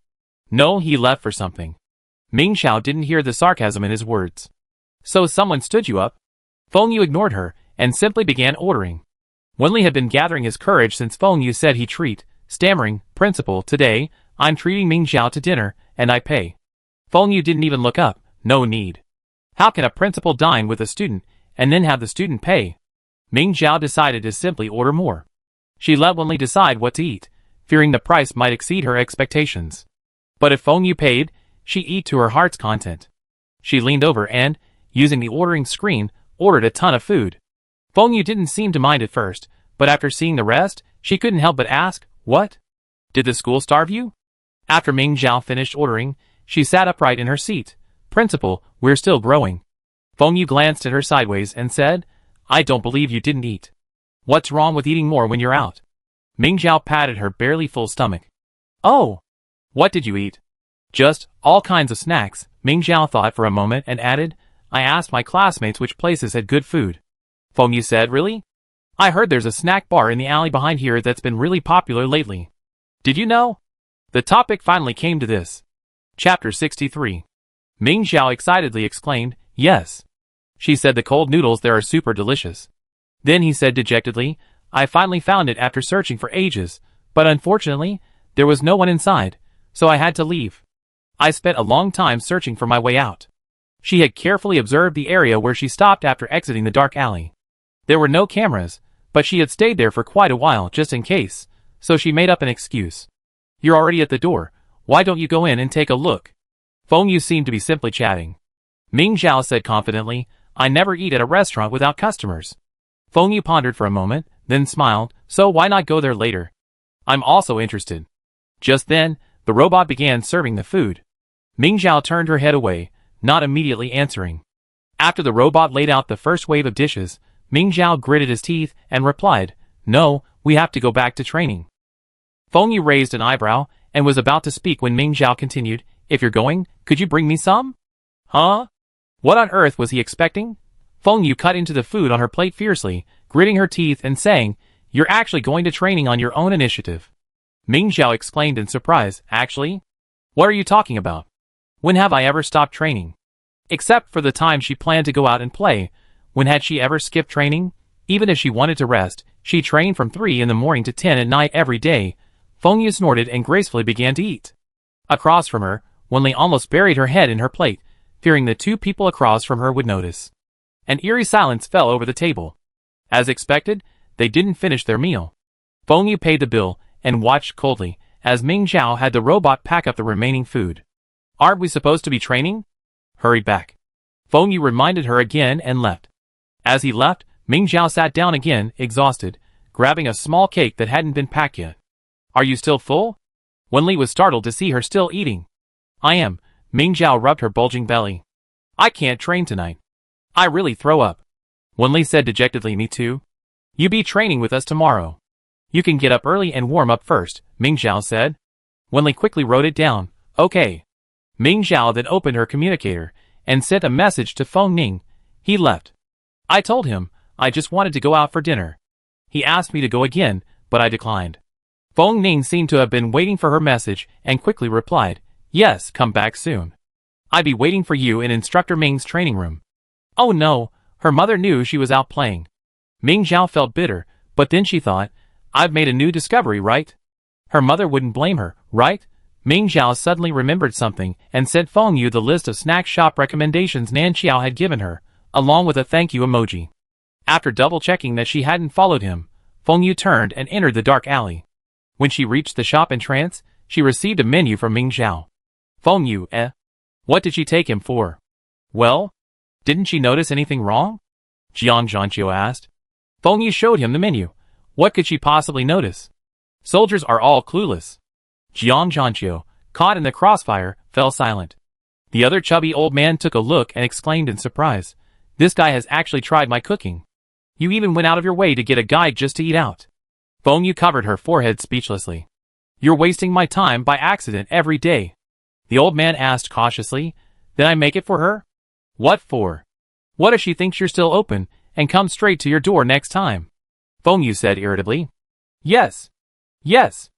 No, he left for something. Ming Zhao didn't hear the sarcasm in his words. So someone stood you up? Feng Yu ignored her, and simply began ordering. Wen Li had been gathering his courage since Feng Yu said he'd treat, stammering, principal, today, I'm treating Ming Zhao to dinner, and I pay. Feng Yu didn't even look up, no need. How can a principal dine with a student, and then have the student pay? Ming Zhao decided to simply order more. She let Wen Li decide what to eat, fearing the price might exceed her expectations. But if Feng Yu paid, she'd eat to her heart's content. She leaned over and, using the ordering screen, ordered a ton of food. Feng Yu didn't seem to mind at first, but after seeing the rest, she couldn't help but ask, what? Did the school starve you? After Ming Zhao finished ordering, she sat upright in her seat. Principal, we're still growing. Feng Yu glanced at her sideways and said, I don't believe you didn't eat. What's wrong with eating more when you're out? Ming Zhao patted her barely full stomach. Oh! What did you eat? Just, all kinds of snacks, Ming Zhao thought for a moment and added, I asked my classmates which places had good food. Feng Yu said, really? I heard there's a snack bar in the alley behind here that's been really popular lately. Did you know? The topic finally came to this. Chapter 63. Ming Zhao excitedly exclaimed, yes. She said the cold noodles there are super delicious. Then he said dejectedly, I finally found it after searching for ages, but unfortunately, there was no one inside, so I had to leave. I spent a long time searching for my way out. She had carefully observed the area where she stopped after exiting the dark alley. There were no cameras, but she had stayed there for quite a while just in case, so she made up an excuse. You're already at the door, why don't you go in and take a look? Feng Yu seemed to be simply chatting. Ming Zhao said confidently, I never eat at a restaurant without customers. Feng Yu pondered for a moment, then smiled, so why not go there later? I'm also interested. Just then, the robot began serving the food. Ming Zhao turned her head away, not immediately answering. After the robot laid out the first wave of dishes, Ming Zhao gritted his teeth and replied, no, we have to go back to training. Feng Yu raised an eyebrow and was about to speak when Ming Zhao continued, if you're going, could you bring me some? Huh? What on earth was he expecting? Feng Yu cut into the food on her plate fiercely, gritting her teeth and saying, You're actually going to training on your own initiative. Ming Xiao exclaimed in surprise. Actually? What are you talking about? When have I ever stopped training? Except for the time she planned to go out and play. When had she ever skipped training? Even if she wanted to rest, she trained from 3 in the morning to 10 at night every day. Feng Yu snorted and gracefully began to eat. Across from her, Wenli almost buried her head in her plate, fearing the two people across from her would notice. An eerie silence fell over the table. As expected, they didn't finish their meal. Feng Yu paid the bill and watched coldly as Ming Xiao had the robot pack up the remaining food. Aren't we supposed to be training? Hurry back. Feng Yu reminded her again and left. As he left, Ming Xiao sat down again, exhausted, grabbing a small cake that hadn't been packed yet. Are you still full? Wenli was startled to see her still eating. I am. Ming Xiao rubbed her bulging belly. I can't train tonight. I really throw up. Wenli said dejectedly. Me too. You be training with us tomorrow. You can get up early and warm up first, Ming Xiao said. Wenli quickly wrote it down. Okay. Ming Xiao then opened her communicator and sent a message to Feng Ning. He left. I told him I just wanted to go out for dinner. He asked me to go again, but I declined. Feng Ning seemed to have been waiting for her message and quickly replied, Yes, come back soon. I'd be waiting for you in Instructor Ming's training room. Oh no, her mother knew she was out playing. Ming Xiao felt bitter, but then she thought, I've made a new discovery, right? Her mother wouldn't blame her, right? Ming Xiao suddenly remembered something and sent Feng Yu the list of snack shop recommendations Nan Xiao had given her, along with a thank you emoji. After double-checking that she hadn't followed him, Feng Yu turned and entered the dark alley. When she reached the shop entrance, she received a menu from Ming Xiao. Feng Yu, What did she take him for? Well? Didn't she notice anything wrong? Jiang Zhanqiu asked. Feng Yu showed him the menu. What could she possibly notice? Soldiers are all clueless. Jiang Zhanqiu, caught in the crossfire, fell silent. The other chubby old man took a look and exclaimed in surprise. This guy has actually tried my cooking. You even went out of your way to get a guide just to eat out. Feng Yu covered her forehead speechlessly. You're wasting my time by accident every day. The old man asked cautiously. Did I make it for her? What for? What if she thinks you're still open and comes straight to your door next time? Feng Yu said irritably. Yes. Yes.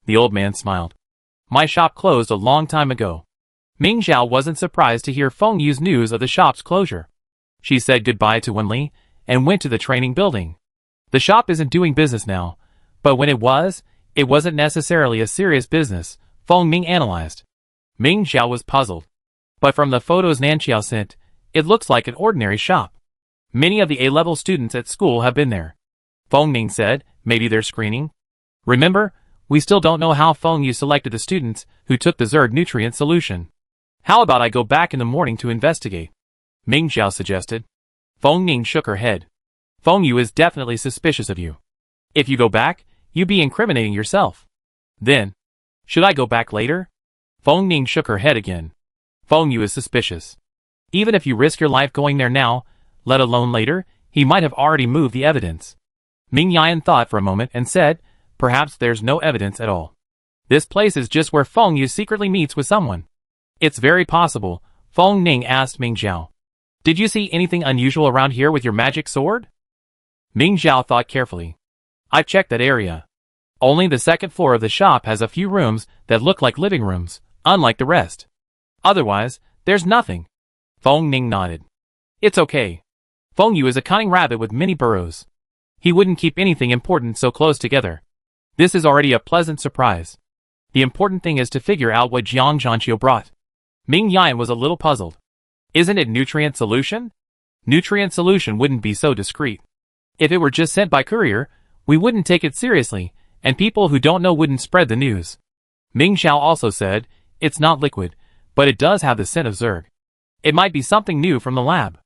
The old man smiled. My shop closed a long time ago. Ming Xiao wasn't surprised to hear Feng Yu's news of the shop's closure. She said goodbye to Wenli and went to the training building. The shop isn't doing business now, but when it wasn't necessarily a serious business, Feng Ning analyzed. Ming Xiao was puzzled. But from the photos Nan Xiao sent, it looks like an ordinary shop. Many of the A-level students at school have been there. Feng Ning said, maybe they're screening. Remember, we still don't know how Feng Yu selected the students who took the Zerg nutrient solution. How about I go back in the morning to investigate? Ming Xiao suggested. Feng Ning shook her head. Feng Yu is definitely suspicious of you. If you go back, you'd be incriminating yourself. Then, should I go back later? Feng Ning shook her head again. Feng Yu is suspicious. Even if you risk your life going there now, let alone later, he might have already moved the evidence. Ming Yan thought for a moment and said, perhaps there's no evidence at all. This place is just where Feng Yu secretly meets with someone. It's very possible, Feng Ning asked Ming Xiao. Did you see anything unusual around here with your magic sword? Ming Xiao thought carefully. I've checked that area. Only the second floor of the shop has a few rooms that look like living rooms, unlike the rest. Otherwise, there's nothing. Feng Ning nodded. It's okay. Feng Yu is a cunning rabbit with many burrows. He wouldn't keep anything important so close together. This is already a pleasant surprise. The important thing is to figure out what Jiang Zhanqiu brought. Ming Yan was a little puzzled. Isn't it nutrient solution? Nutrient solution wouldn't be so discreet. If it were just sent by courier, we wouldn't take it seriously, and people who don't know wouldn't spread the news. Ming Xiao also said, it's not liquid, but it does have the scent of Zerg. It might be something new from the lab.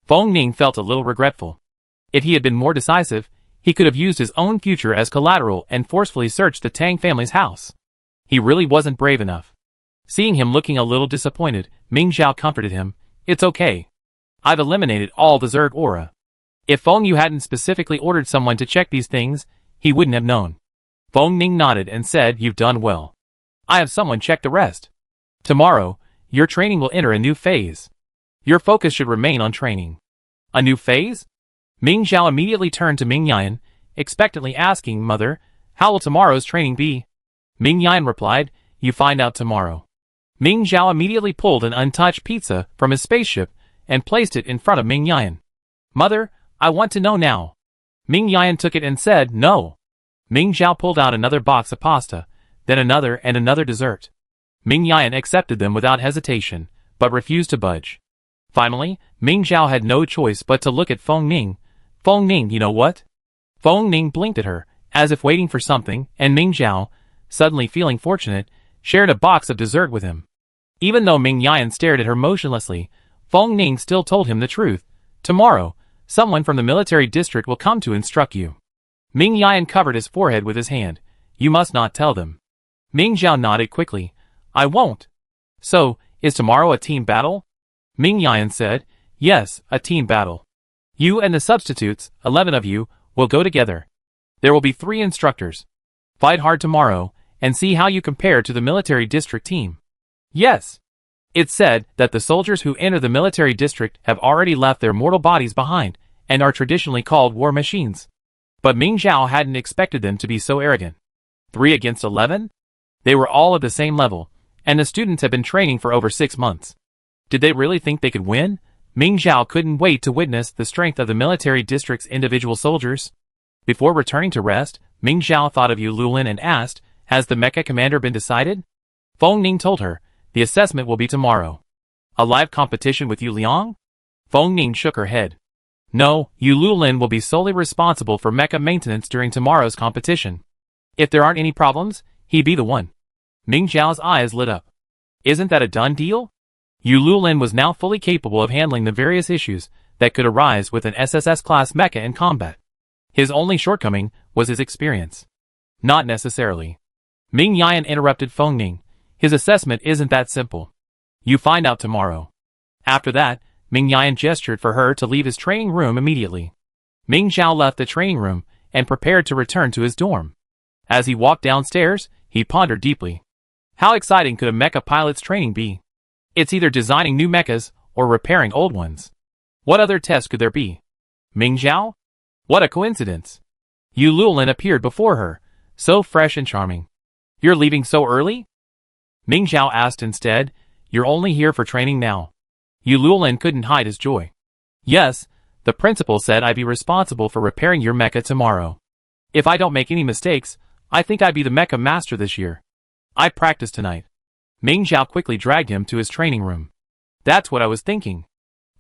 Feng Ning felt a little regretful. If he had been more decisive, he could have used his own future as collateral and forcefully searched the Tang family's house. He really wasn't brave enough. Seeing him looking a little disappointed, Ming Xiao comforted him. It's okay. I've eliminated all the Zerg aura. If Feng Yu hadn't specifically ordered someone to check these things, he wouldn't have known. Feng Ning nodded and said, you've done well. I have someone check the rest. Tomorrow, your training will enter a new phase. Your focus should remain on training. A new phase? Ming Xiao immediately turned to Ming Yan, expectantly asking, "Mother, how will tomorrow's training be?" Ming Yan replied, "You find out tomorrow." Ming Zhao immediately pulled an untouched pizza from his spaceship and placed it in front of Ming Yan. "Mother, I want to know now." Ming Yan took it and said, "No." Ming Zhao pulled out another box of pasta, then another and another dessert. Ming Yan accepted them without hesitation, but refused to budge. Finally, Ming Zhao had no choice but to look at Feng Ning. "Feng Ning, you know what?" Feng Ning blinked at her, as if waiting for something, and Ming Zhao, suddenly feeling fortunate, shared a box of dessert with him. Even though Ming Yan stared at her motionlessly, Feng Ning still told him the truth. "Tomorrow, someone from the military district will come to instruct you." Ming Yan covered his forehead with his hand. "You must not tell them." Ming Zhao nodded quickly. "I won't." "So, is tomorrow a team battle?" Ming Yan said, "Yes, a team battle. You and the substitutes, 11 of you, will go together. There will be 3 instructors. Fight hard tomorrow, and see how you compare to the military district team." "Yes." It's said that the soldiers who enter the military district have already left their mortal bodies behind, and are traditionally called war machines. But Ming Zhao hadn't expected them to be so arrogant. 3 against 11? They were all at the same level, and the students had been training for over 6 months. Did they really think they could win? Ming Zhao couldn't wait to witness the strength of the military district's individual soldiers. Before returning to rest, Ming Zhao thought of Yu Lulin and asked, "Has the mecha commander been decided?" Feng Ning told her, "The assessment will be tomorrow." "A live competition with Yu Liang?" Feng Ning shook her head. "No, Yu Lulin will be solely responsible for mecha maintenance during tomorrow's competition. If there aren't any problems, he'd be the one." Ming Zhao's eyes lit up. "Isn't that a done deal?" Yu Lulin was now fully capable of handling the various issues that could arise with an SSS-class mecha in combat. His only shortcoming was his experience. Not necessarily. Ming Yan interrupted Feng Ning. "His assessment isn't that simple. You find out tomorrow." After that, Ming Yan gestured for her to leave his training room immediately. Ming Zhao left the training room and prepared to return to his dorm. As he walked downstairs, he pondered deeply. How exciting could a mecha pilot's training be? It's either designing new mechas or repairing old ones. What other test could there be? Ming Zhao? What a coincidence. Yu Lulin appeared before her, so fresh and charming. "You're leaving so early?" Ming Zhao asked instead. "You're only here for training now." Yu Lulin couldn't hide his joy. "Yes, the principal said I'd be responsible for repairing your mecha tomorrow. If I don't make any mistakes, I think I'd be the mecha master this year. I practiced tonight." Ming Zhao quickly dragged him to his training room. "That's what I was thinking.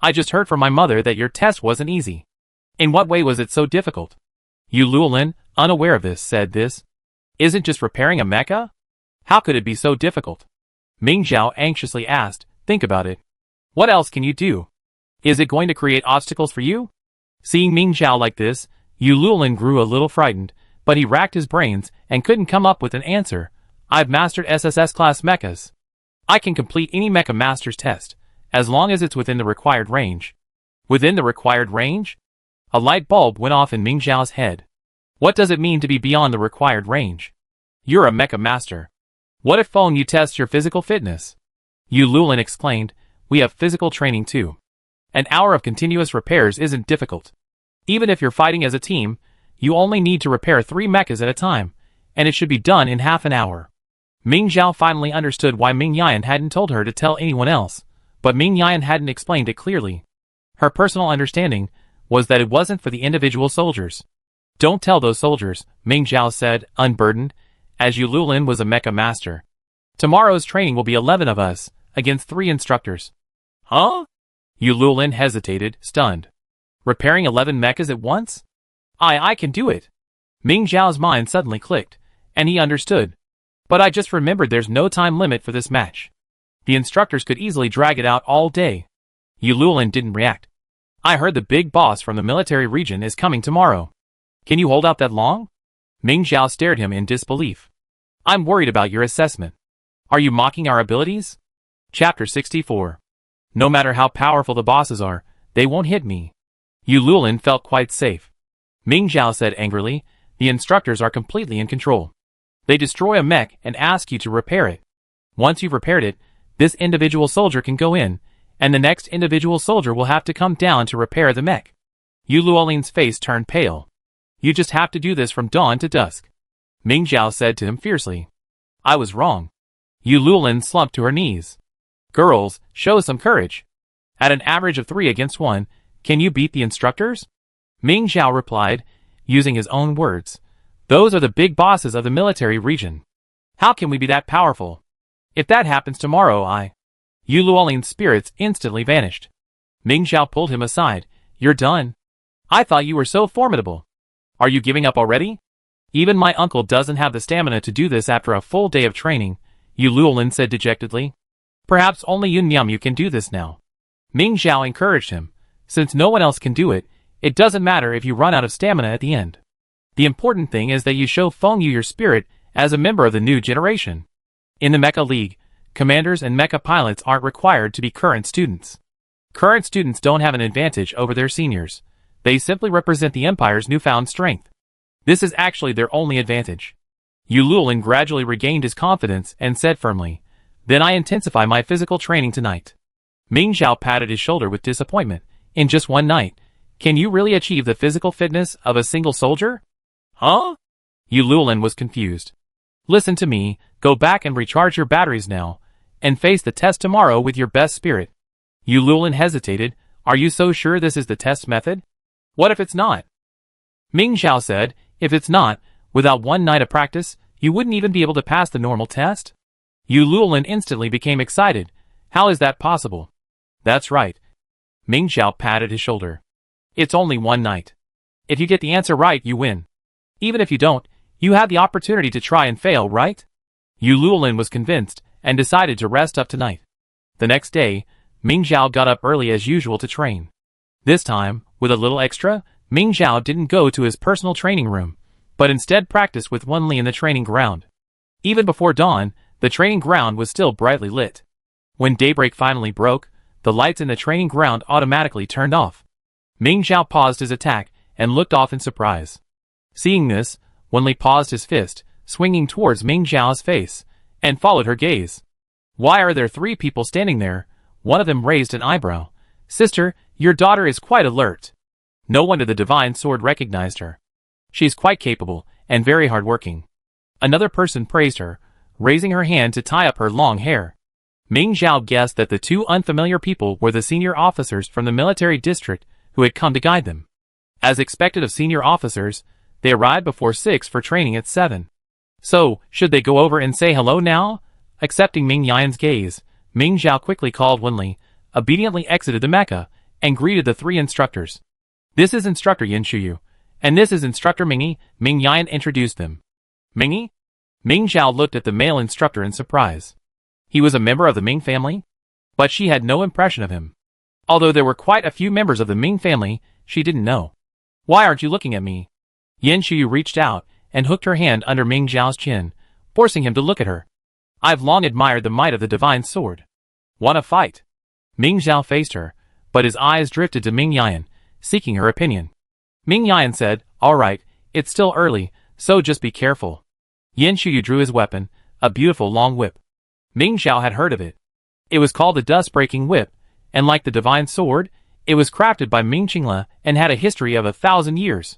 I just heard from my mother that your test wasn't easy. In what way was it so difficult?" Yu Lulin, unaware of this, said, "This isn't just repairing a mecha? How could it be so difficult?" Ming Zhao anxiously asked, "Think about it. What else can you do? Is it going to create obstacles for you?" Seeing Ming Zhao like this, Yu Lulin grew a little frightened, but he racked his brains and couldn't come up with an answer. "I've mastered SSS-class mechas. I can complete any mecha master's test, as long as it's within the required range." Within the required range? A light bulb went off in Ming Zhao's head. What does it mean to be beyond the required range? You're a mecha master. What if Feng Yu tests your physical fitness? Yu Lulin exclaimed, "We have physical training too. An hour of continuous repairs isn't difficult. Even if you're fighting as a team, you only need to repair 3 mechas at a time, and it should be done in half an hour." Ming Zhao finally understood why Ming Yan hadn't told her to tell anyone else, but Ming Yan hadn't explained it clearly. Her personal understanding was that it wasn't for the individual soldiers. "Don't tell those soldiers," Ming Zhao said, unburdened, as Yu Lulin was a mecha master. "Tomorrow's training will be 11 of us, against 3 instructors." "Huh?" Yu Lulin hesitated, stunned. "Repairing 11 mechas at once? I can do it." Ming Zhao's mind suddenly clicked, and he understood. "But I just remembered there's no time limit for this match. The instructors could easily drag it out all day." Yu Lulin didn't react. "I heard the big boss from the military region is coming tomorrow. Can you hold out that long?" Ming Zhao stared him in disbelief. "I'm worried about your assessment. Are you mocking our abilities?" Chapter 64. No matter how powerful the bosses are, they won't hit me. Yu Lulin felt quite safe. Ming Zhao said angrily, "The instructors are completely in control. They destroy a mech and ask you to repair it. Once you've repaired it, this individual soldier can go in, and the next individual soldier will have to come down to repair the mech." Yu Luolin's face turned pale. You just have to do this from dawn to dusk. Ming Zhao said to him fiercely. I was wrong. Yu Luolin slumped to her knees. Girls, show some courage. At an average of 3 against 1, can you beat the instructors? Ming Zhao replied, using his own words. Those are the big bosses of the military region. How can we be that powerful? If that happens tomorrow, Yu Luolin's spirits instantly vanished. Ming Zhao pulled him aside. You're done. I thought you were so formidable. Are you giving up already? Even my uncle doesn't have the stamina to do this after a full day of training, Yu Luolin said dejectedly. Perhaps only Yun Miamu can do this now. Ming Zhao encouraged him. Since no one else can do it, it doesn't matter if you run out of stamina at the end. The important thing is that you show Feng Yu your spirit as a member of the new generation. In the Mecha League, commanders and mecha pilots aren't required to be current students. Current students don't have an advantage over their seniors. They simply represent the Empire's newfound strength. This is actually their only advantage. Yu Luolin gradually regained his confidence and said firmly, Then I intensify my physical training tonight. Ming Zhao patted his shoulder with disappointment. In just one night, can you really achieve the physical fitness of a single soldier? Huh? Yu Luolin was confused. Listen to me, go back and recharge your batteries now, and face the test tomorrow with your best spirit. Yu Luolin hesitated. Are you so sure this is the test method? What if it's not? Ming Zhao said, if it's not, without one night of practice, you wouldn't even be able to pass the normal test? Yu Luolin instantly became excited. How is that possible? That's right. Ming Zhao patted his shoulder. It's only one night. If you get the answer right, you win. Even if you don't, you have the opportunity to try and fail, right? Yu Luolin was convinced, and decided to rest up tonight. The next day, Ming Zhao got up early as usual to train. This time, with a little extra, Ming Zhao didn't go to his personal training room, but instead practiced with Wenli in the training ground. Even before dawn, the training ground was still brightly lit. When daybreak finally broke, the lights in the training ground automatically turned off. Ming Zhao paused his attack and looked off in surprise. Seeing this, Wenli paused his fist, swinging towards Ming Zhao's face, and followed her gaze. Why are there 3 people standing there? One of them raised an eyebrow. Sister, your daughter is quite alert. No wonder the divine sword recognized her. She's quite capable, and very hardworking. Another person praised her, raising her hand to tie up her long hair. Ming Zhao guessed that the 2 unfamiliar people were the senior officers from the military district who had come to guide them. As expected of senior officers, they arrived before 6 for training at 7. So, should they go over and say hello now? Accepting Ming Yan's gaze, Ming Zhao quickly called Wenli, obediently exited the mecha, and greeted the 3 instructors. This is Instructor Yin Shuyu, and this is Instructor Mingyi. Ming Yan introduced them. Mingyi? Ming Zhao looked at the male instructor in surprise. He was a member of the Ming family? But she had no impression of him. Although there were quite a few members of the Ming family, she didn't know. Why aren't you looking at me? Yin Shuyu reached out and hooked her hand under Ming Zhao's chin, forcing him to look at her. I've long admired the might of the divine sword. Wanna fight? Ming Zhao faced her, but his eyes drifted to Ming Yan, seeking her opinion. Ming Yan said, alright, it's still early, so just be careful. Yin Shuyu drew his weapon, a beautiful long whip. Ming Zhao had heard of it. It was called the dust-breaking whip, and like the divine sword, it was crafted by Ming Qingla and had a history of 1,000 years.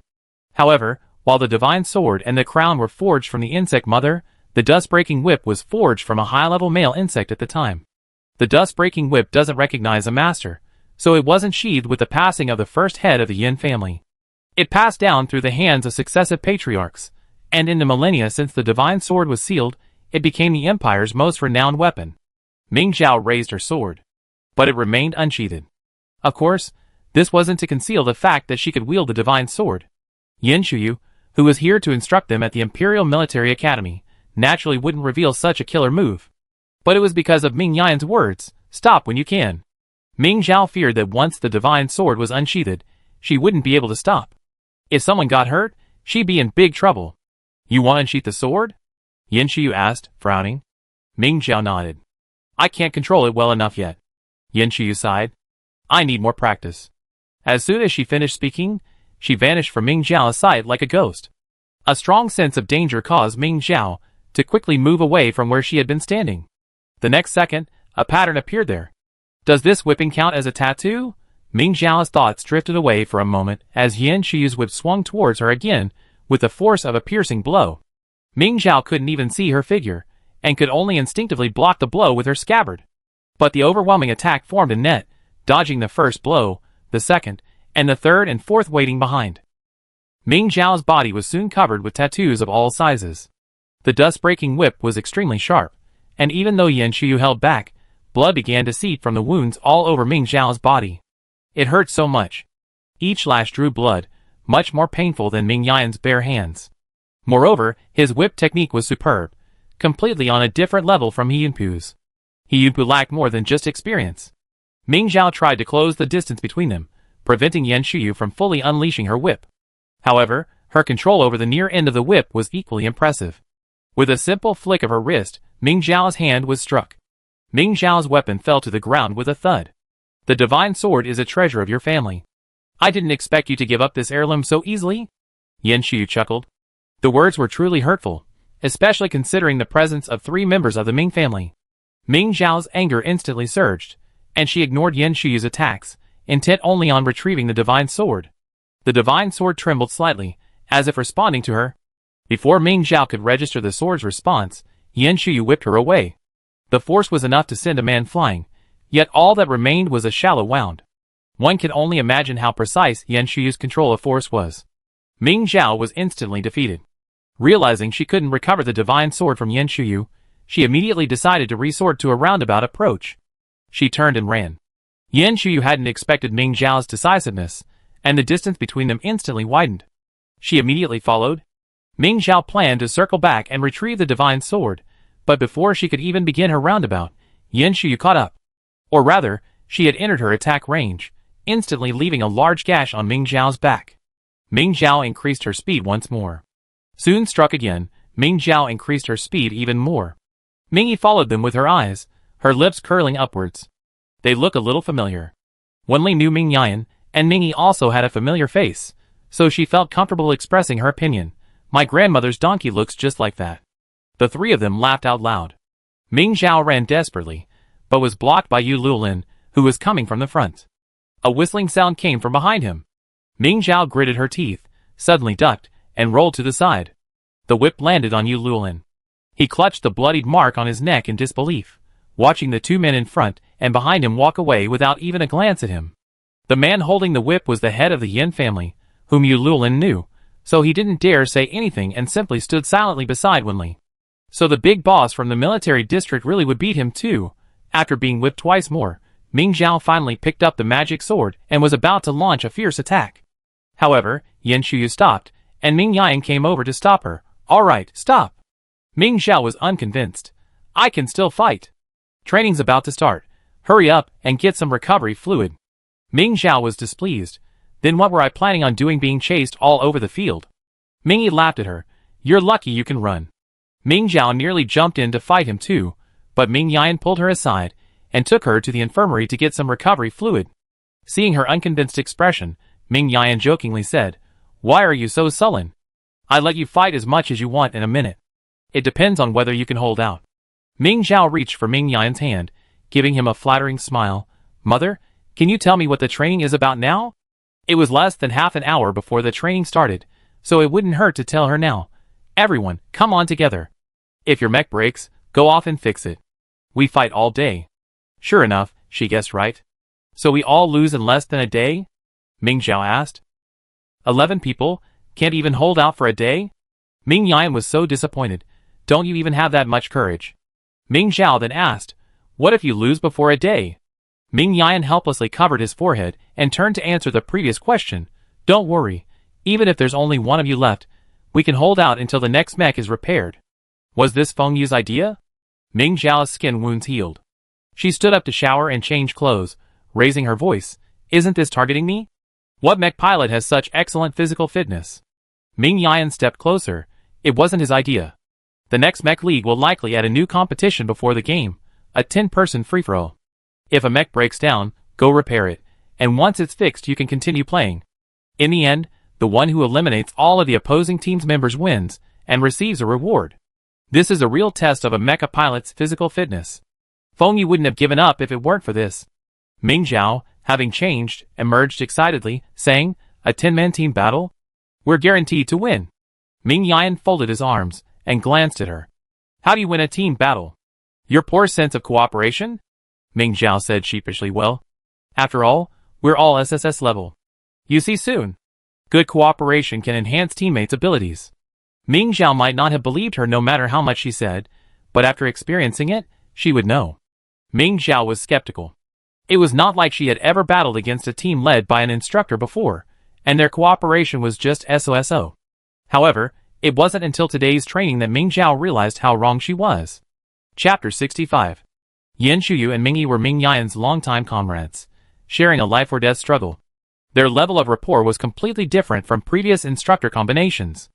However, while the divine sword and the crown were forged from the insect mother, the dust-breaking whip was forged from a high-level male insect at the time. The dust-breaking whip doesn't recognize a master, so it wasn't sheathed with the passing of the first head of the Yin family. It passed down through the hands of successive patriarchs, and in the millennia since the divine sword was sealed, it became the Empire's most renowned weapon. Ming Zhao raised her sword, but it remained unsheathed. Of course, this wasn't to conceal the fact that she could wield the divine sword. Yin Shuyu, who was here to instruct them at the Imperial Military Academy, naturally wouldn't reveal such a killer move. But it was because of Ming Yan's words, stop when you can. Ming Zhao feared that once the divine sword was unsheathed, she wouldn't be able to stop. If someone got hurt, she'd be in big trouble. You want to unsheath the sword? Yin Shuyu asked, frowning. Ming Zhao nodded. I can't control it well enough yet. Yin Shuyu sighed. I need more practice. As soon as she finished speaking, she vanished from Ming Zhao's sight like a ghost. A strong sense of danger caused Ming Zhao to quickly move away from where she had been standing. The next second, a pattern appeared there. Does this whipping count as a tattoo? Ming Zhao's thoughts drifted away for a moment as Yan Shuyu's whip swung towards her again with the force of a piercing blow. Ming Zhao couldn't even see her figure, and could only instinctively block the blow with her scabbard. But the overwhelming attack formed a net, dodging the first blow, the second, and the third and fourth waiting behind. Ming Zhao's body was soon covered with tattoos of all sizes. The dust-breaking whip was extremely sharp, and even though Yan Shuyu held back, blood began to seep from the wounds all over Ming Zhao's body. It hurt so much. Each lash drew blood, much more painful than Ming Yan's bare hands. Moreover, his whip technique was superb, completely on a different level from He Yunpu's. He Yunpu lacked more than just experience. Ming Zhao tried to close the distance between them, preventing Yan Shuyu from fully unleashing her whip. However, her control over the near end of the whip was equally impressive. With a simple flick of her wrist, Ming Zhao's hand was struck. Ming Zhao's weapon fell to the ground with a thud. The divine sword is a treasure of your family. I didn't expect you to give up this heirloom so easily. Yan Shuyu chuckled. The words were truly hurtful, especially considering the presence of 3 members of the Ming family. Ming Zhao's anger instantly surged, and she ignored Yan Shuyu's attacks, intent only on retrieving the divine sword. The divine sword trembled slightly, as if responding to her. Before Ming Zhao could register the sword's response, Yan Shuyu whipped her away. The force was enough to send a man flying, yet all that remained was a shallow wound. One can only imagine how precise Yan Shuyu's control of force was. Ming Zhao was instantly defeated. Realizing she couldn't recover the divine sword from Yan Shuyu, she immediately decided to resort to a roundabout approach. She turned and ran. Yan Shuyu hadn't expected Ming Zhao's decisiveness, and the distance between them instantly widened. She immediately followed. Ming Zhao planned to circle back and retrieve the divine sword, but before she could even begin her roundabout, Yan Shuyu caught up. Or rather, she had entered her attack range, instantly leaving a large gash on Ming Zhao's back. Ming Zhao increased her speed once more. Soon struck again, Ming Zhao increased her speed even more. Mingyi followed them with her eyes, her lips curling upwards. They look a little familiar. Wenli knew Ming Yan, and Mingyi also had a familiar face, so she felt comfortable expressing her opinion. My grandmother's donkey looks just like that. The 3 of them laughed out loud. Ming Zhao ran desperately, but was blocked by Yu Luolin, who was coming from the front. A whistling sound came from behind him. Ming Zhao gritted her teeth, suddenly ducked, and rolled to the side. The whip landed on Yu Luolin. He clutched the bloodied mark on his neck in disbelief, watching the 2 men in front and behind him walk away without even a glance at him. The man holding the whip was the head of the Yin family, whom Yu Luolin knew, so he didn't dare say anything and simply stood silently beside Wenli. So the big boss from the military district really would beat him too. After being whipped twice more, Ming Zhao finally picked up the magic sword and was about to launch a fierce attack. However, Yan Shuyu stopped, and Ming Yan came over to stop her. All right, stop. Ming Zhao was unconvinced. I can still fight. Training's about to start. Hurry up and get some recovery fluid. Ming Zhao was displeased. Then what were I planning on doing being chased all over the field? Mingyi laughed at her. You're lucky you can run. Ming Zhao nearly jumped in to fight him too, but Ming Yan pulled her aside and took her to the infirmary to get some recovery fluid. Seeing her unconvinced expression, Ming Yan jokingly said, Why are you so sullen? I let you fight as much as you want in a minute. It depends on whether you can hold out. Ming Zhao reached for Ming Yan's hand, giving him a flattering smile. Mother, can you tell me what the training is about now? It was less than half an hour before the training started, so it wouldn't hurt to tell her now. Everyone, come on together. If your mech breaks, go off and fix it. We fight all day. Sure enough, she guessed right. So we all lose in less than a day? Ming Zhao asked. 11 people? Can't even hold out for a day? Ming Yan was so disappointed. Don't you even have that much courage? Ming Zhao then asked, What if you lose before a day? Ming Yan helplessly covered his forehead and turned to answer the previous question. Don't worry. Even if there's only one of you left, we can hold out until the next mech is repaired. Was this Feng Yu's idea? Ming Zhao's skin wounds healed. She stood up to shower and change clothes, raising her voice. Isn't this targeting me? What mech pilot has such excellent physical fitness? Ming Yan stepped closer. It wasn't his idea. The next mech league will likely add a new competition before the game, a 10-person free-for-all. If a mech breaks down, go repair it, and once it's fixed you can continue playing. In the end, the one who eliminates all of the opposing team's members wins, and receives a reward. This is a real test of a mecha pilot's physical fitness. Feng Yu wouldn't have given up if it weren't for this. Ming Zhao, having changed, emerged excitedly, saying, "A 10-man team battle? We're guaranteed to win." Ming Yan folded his arms and glanced at her. "How do you win a team battle? Your poor sense of cooperation?" Ming Zhao said sheepishly. "Well, after all, we're all SSS level. You see soon. Good cooperation can enhance teammates' abilities." Ming Zhao might not have believed her no matter how much she said, but after experiencing it, she would know. Ming Zhao was skeptical. It was not like she had ever battled against a team led by an instructor before, and their cooperation was just SOSO. However, it wasn't until today's training that Ming Zhao realized how wrong she was. Chapter 65. Yin Shuyu and Ming Yi were Ming Yan's longtime comrades, sharing a life-or-death struggle. Their level of rapport was completely different from previous instructor combinations.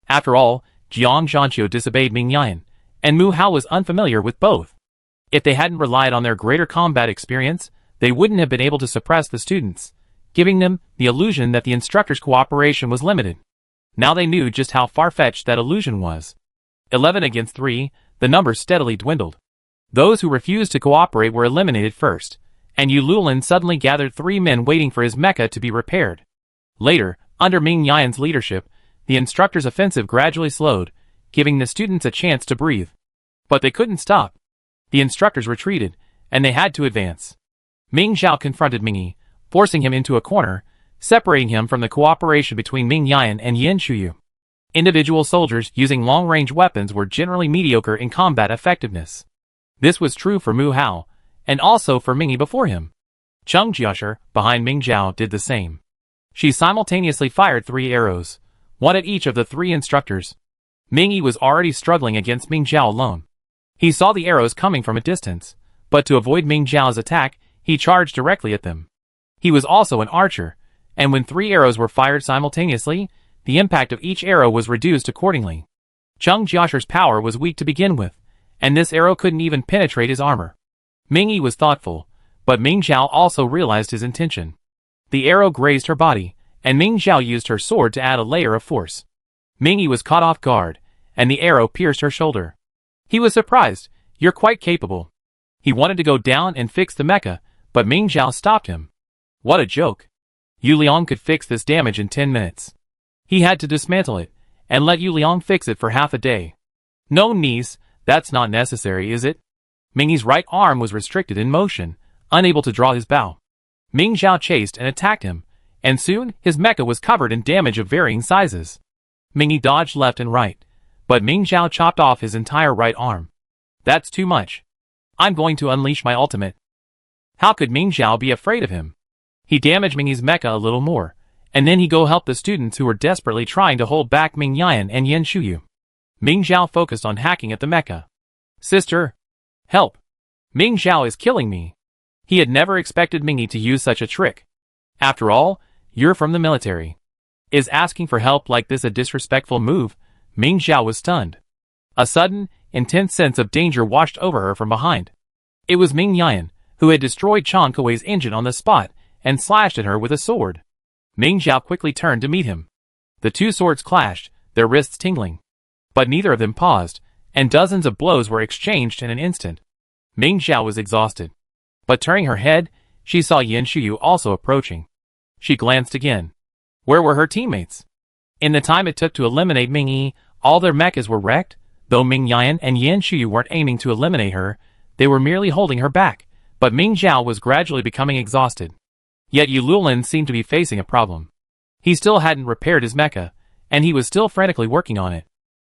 After all, Jiang Zhanqiu disobeyed Ming Yan, and Mu Hao was unfamiliar with both. If they hadn't relied on their greater combat experience, they wouldn't have been able to suppress the students, giving them the illusion that the instructor's cooperation was limited. Now they knew just how far-fetched that illusion was. 11 against 3, the numbers steadily dwindled. Those who refused to cooperate were eliminated first, and Yu Lulin suddenly gathered 3 men waiting for his mecha to be repaired. Later, under Ming Yan's leadership, the instructor's offensive gradually slowed, giving the students a chance to breathe. But they couldn't stop. The instructors retreated, and they had to advance. Ming Zhao confronted Ming Yi, forcing him into a corner, separating him from the cooperation between Ming Yan and Yin Shuyu. Individual soldiers using long-range weapons were generally mediocre in combat effectiveness. This was true for Mu Hao, and also for Ming Yi before him. Cheng Jiashi, behind Ming Zhao, did the same. She simultaneously fired 3 arrows, one at each of the 3 instructors. Ming Yi was already struggling against Ming Zhao alone. He saw the arrows coming from a distance, but to avoid Ming Zhao's attack, he charged directly at them. He was also an archer, and when 3 arrows were fired simultaneously, the impact of each arrow was reduced accordingly. Cheng Jiashi's power was weak to begin with, and this arrow couldn't even penetrate his armor. Ming Yi was thoughtful, but Ming Zhao also realized his intention. The arrow grazed her body, and Ming Zhao used her sword to add a layer of force. Ming Yi was caught off guard, and the arrow pierced her shoulder. He was surprised. "You're quite capable." He wanted to go down and fix the mecha, but Ming Zhao stopped him. What a joke. Yu Liang could fix this damage in 10 minutes. He had to dismantle it, and let Yu Liang fix it for half a day. "No, niece, that's not necessary, is it?" Ming Yi's right arm was restricted in motion, unable to draw his bow. Ming Zhao chased and attacked him, and soon his mecha was covered in damage of varying sizes. Ming Yi dodged left and right, but Ming Zhao chopped off his entire right arm. "That's too much. I'm going to unleash my ultimate." How could Ming Zhao be afraid of him? He damaged Ming Yi's mecha a little more, and then he go help the students who were desperately trying to hold back Ming Yan and Yin Shuyu. Ming Zhao focused on hacking at the mecha. "Sister, help. Ming Zhao is killing me." He had never expected Ming Yi to use such a trick. After all, you're from the military. Is asking for help like this a disrespectful move? Ming Zhao was stunned. A sudden, intense sense of danger washed over her from behind. It was Ming Yan, who had destroyed Chan Kuei's engine on the spot and slashed at her with a sword. Ming Zhao quickly turned to meet him. The 2 swords clashed, their wrists tingling. But neither of them paused, and dozens of blows were exchanged in an instant. Ming Zhao was exhausted. But turning her head, she saw Yin Shuyu also approaching. She glanced again. Where were her teammates? In the time it took to eliminate Ming Yi, all their mechas were wrecked. Though Ming Yan and Yin Shuyu weren't aiming to eliminate her, they were merely holding her back, but Ming Zhao was gradually becoming exhausted. Yet Yu Lulin seemed to be facing a problem. He still hadn't repaired his mecha, and he was still frantically working on it.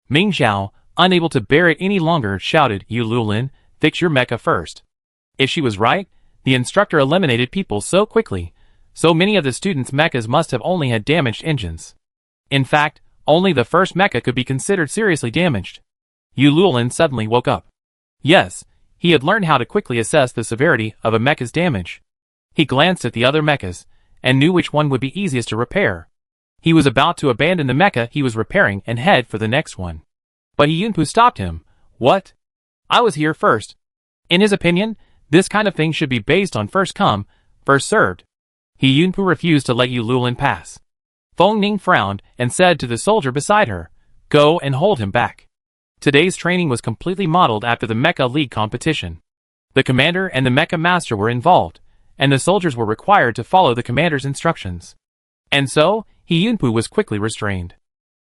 Ming Zhao, unable to bear it any longer, shouted, "Yu Lulin, fix your mecha first." If she was right, the instructor eliminated people so quickly, so many of the students' mechas must have only had damaged engines. In fact, only the first mecha could be considered seriously damaged. Yu Lulin suddenly woke up. Yes, he had learned how to quickly assess the severity of a mecha's damage. He glanced at the other mechas, and knew which one would be easiest to repair. He was about to abandon the mecha he was repairing and head for the next one. But Yunpu stopped him. "What? I was here first." In his opinion, this kind of thing should be based on first come, first served. Yunpu refused to let Yu Lulin pass. Feng Ning frowned and said to the soldier beside her, "Go and hold him back." Today's training was completely modeled after the Mecha League competition. The commander and the Mecha Master were involved, and the soldiers were required to follow the commander's instructions. And so, He Yunpu was quickly restrained.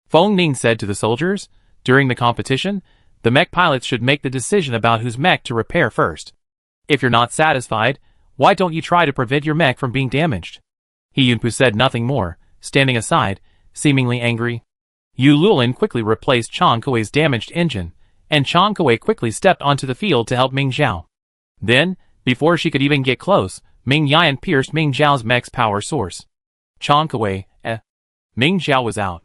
Feng Ning said to the soldiers, during the competition, the mech pilots should make the decision about whose mech to repair first. If you're not satisfied, why don't you try to prevent your mech from being damaged? He Yunpu said nothing more, standing aside, seemingly angry. Yu Luolin quickly replaced Chang Kuei's damaged engine, and Chang Kuei quickly stepped onto the field to help Ming Zhao. Then, before she could even get close, Ming Yan pierced Ming Zhao's mech's power source. Chang Kuei, Ming Zhao was out.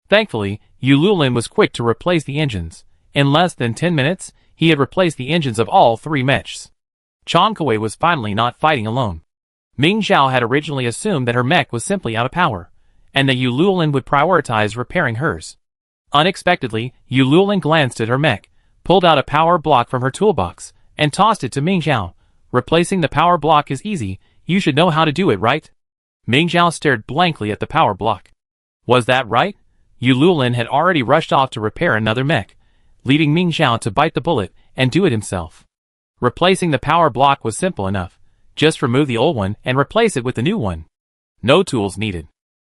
Thankfully, Yu Luolin was quick to replace the engines. In less than 10 minutes, he had replaced the engines of all 3 mechs. Chang Kuei was finally not fighting alone. Ming Zhao had originally assumed that her mech was simply out of power, and that Yu Luolin would prioritize repairing hers. Unexpectedly, Yu Luolin glanced at her mech, pulled out a power block from her toolbox, and tossed it to Ming Zhao. Replacing the power block is easy, you should know how to do it, right? Ming Zhao stared blankly at the power block. Was that right? Yu Luolin had already rushed off to repair another mech, leaving Ming Zhao to bite the bullet and do it himself. Replacing the power block was simple enough. Just remove the old one and replace it with the new one. No tools needed.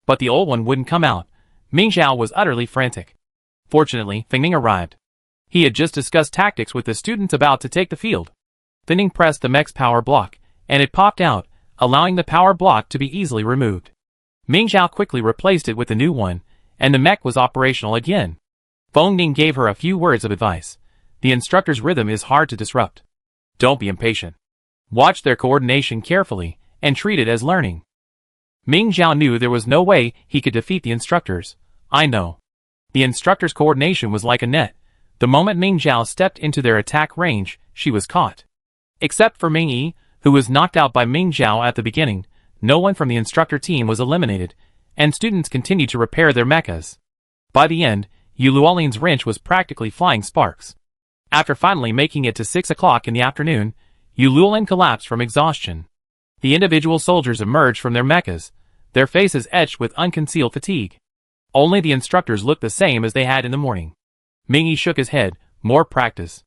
But the old one wouldn't come out. Ming Zhao was utterly frantic. Fortunately, Feng Ning arrived. He had just discussed tactics with the students about to take the field. Feng Ning pressed the mech's power block, and it popped out, allowing the power block to be easily removed. Ming Zhao quickly replaced it with the new one, and the mech was operational again. Feng Ning gave her a few words of advice. The instructor's rhythm is hard to disrupt. Don't be impatient. Watch their coordination carefully, and treat it as learning. Ming Zhao knew there was no way he could defeat the instructors. I know. The instructor's coordination was like a net. The moment Ming Zhao stepped into their attack range, she was caught. Except for Ming Yi, who was knocked out by Ming Zhao at the beginning, no one from the instructor team was eliminated, and students continued to repair their mechas. By the end, Yu Luolin's wrench was practically flying sparks. After finally making it to 6 o'clock in the afternoon, Yu Luolin collapsed from exhaustion. The individual soldiers emerged from their mechas, their faces etched with unconcealed fatigue. Only the instructors looked the same as they had in the morning. Ming Yi shook his head, more practice.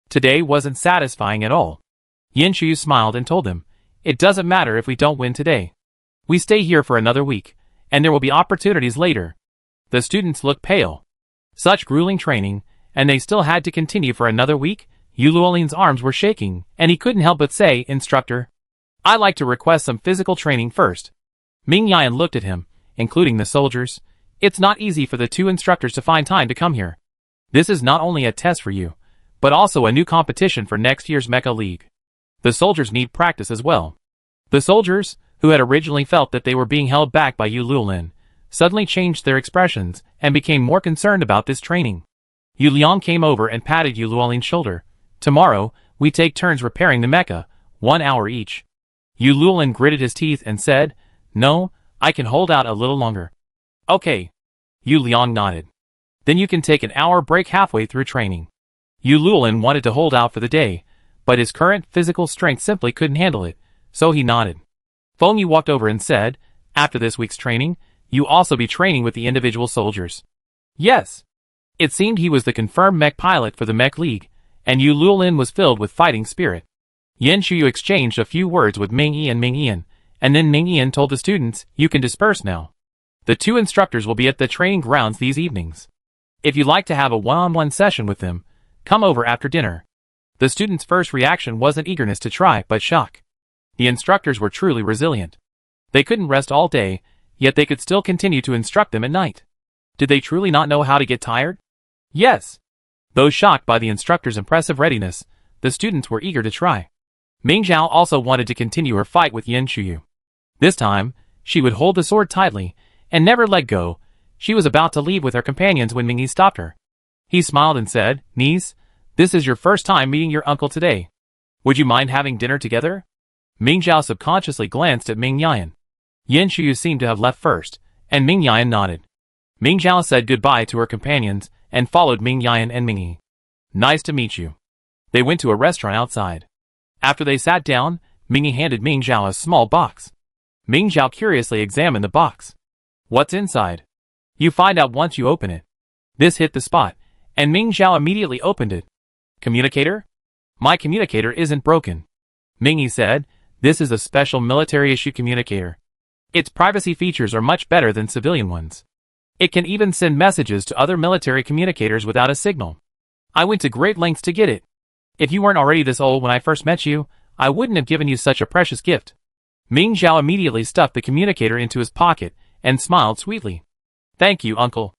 Today wasn't satisfying at all. Yin Shu smiled and told him, it doesn't matter if we don't win today. We stay here for another week, and there will be opportunities later. The students looked pale. Such grueling training, and they still had to continue for another week? Yu Luolin's arms were shaking, and he couldn't help but say, Instructor, I'd like to request some physical training first. Ming Yan looked at him, including the soldiers. It's not easy for the 2 instructors to find time to come here. This is not only a test for you, but also a new competition for next year's Mecha League. The soldiers need practice as well. The soldiers, who had originally felt that they were being held back by Yu Luolin, suddenly changed their expressions and became more concerned about this training. Yu Liang came over and patted Yu Luolin's shoulder. Tomorrow, we take turns repairing the mecha, 1 hour each. Yu Luolin gritted his teeth and said, No, I can hold out a little longer. Okay. Yu Liang nodded. Then you can take an hour break halfway through training. Yu Luolin wanted to hold out for the day, but his current physical strength simply couldn't handle it, so he nodded. Feng Yi walked over and said, After this week's training, you also be training with the individual soldiers. Yes. It seemed he was the confirmed mech pilot for the Mech League, and Yu Luolin was filled with fighting spirit. Yin Shuyu exchanged a few words with Ming Yi and Ming Yan, and then Ming Yan told the students, You can disperse now. The 2 instructors will be at the training grounds these evenings. If you'd like to have a one-on-one session with them, come over after dinner. The students' first reaction wasn't eagerness to try, but shock. The instructors were truly resilient. They couldn't rest all day, yet they could still continue to instruct them at night. Did they truly not know how to get tired? Yes. Though shocked by the instructor's impressive readiness, the students were eager to try. Ming Zhao also wanted to continue her fight with Yin Shuyu. This time, she would hold the sword tightly, and never let go. She was about to leave with her companions when Ming Yi stopped her. He smiled and said, Niece, this is your first time meeting your uncle today. Would you mind having dinner together? Ming Zhao subconsciously glanced at Ming Yan. Yin Shuyu seemed to have left first, and Ming Yan nodded. Ming Zhao said goodbye to her companions, and followed Ming Yan and Ming Yi. Nice to meet you. They went to a restaurant outside. After they sat down, Ming Yi handed Ming Zhao a small box. Ming Zhao curiously examined the box. What's inside? You find out once you open it. This hit the spot, and Ming Zhao immediately opened it. Communicator? My communicator isn't broken. Ming Yi said, This is a special military-issue communicator. Its privacy features are much better than civilian ones. It can even send messages to other military communicators without a signal. I went to great lengths to get it. If you weren't already this old when I first met you, I wouldn't have given you such a precious gift. Ming Zhao immediately stuffed the communicator into his pocket and smiled sweetly. Thank you, uncle.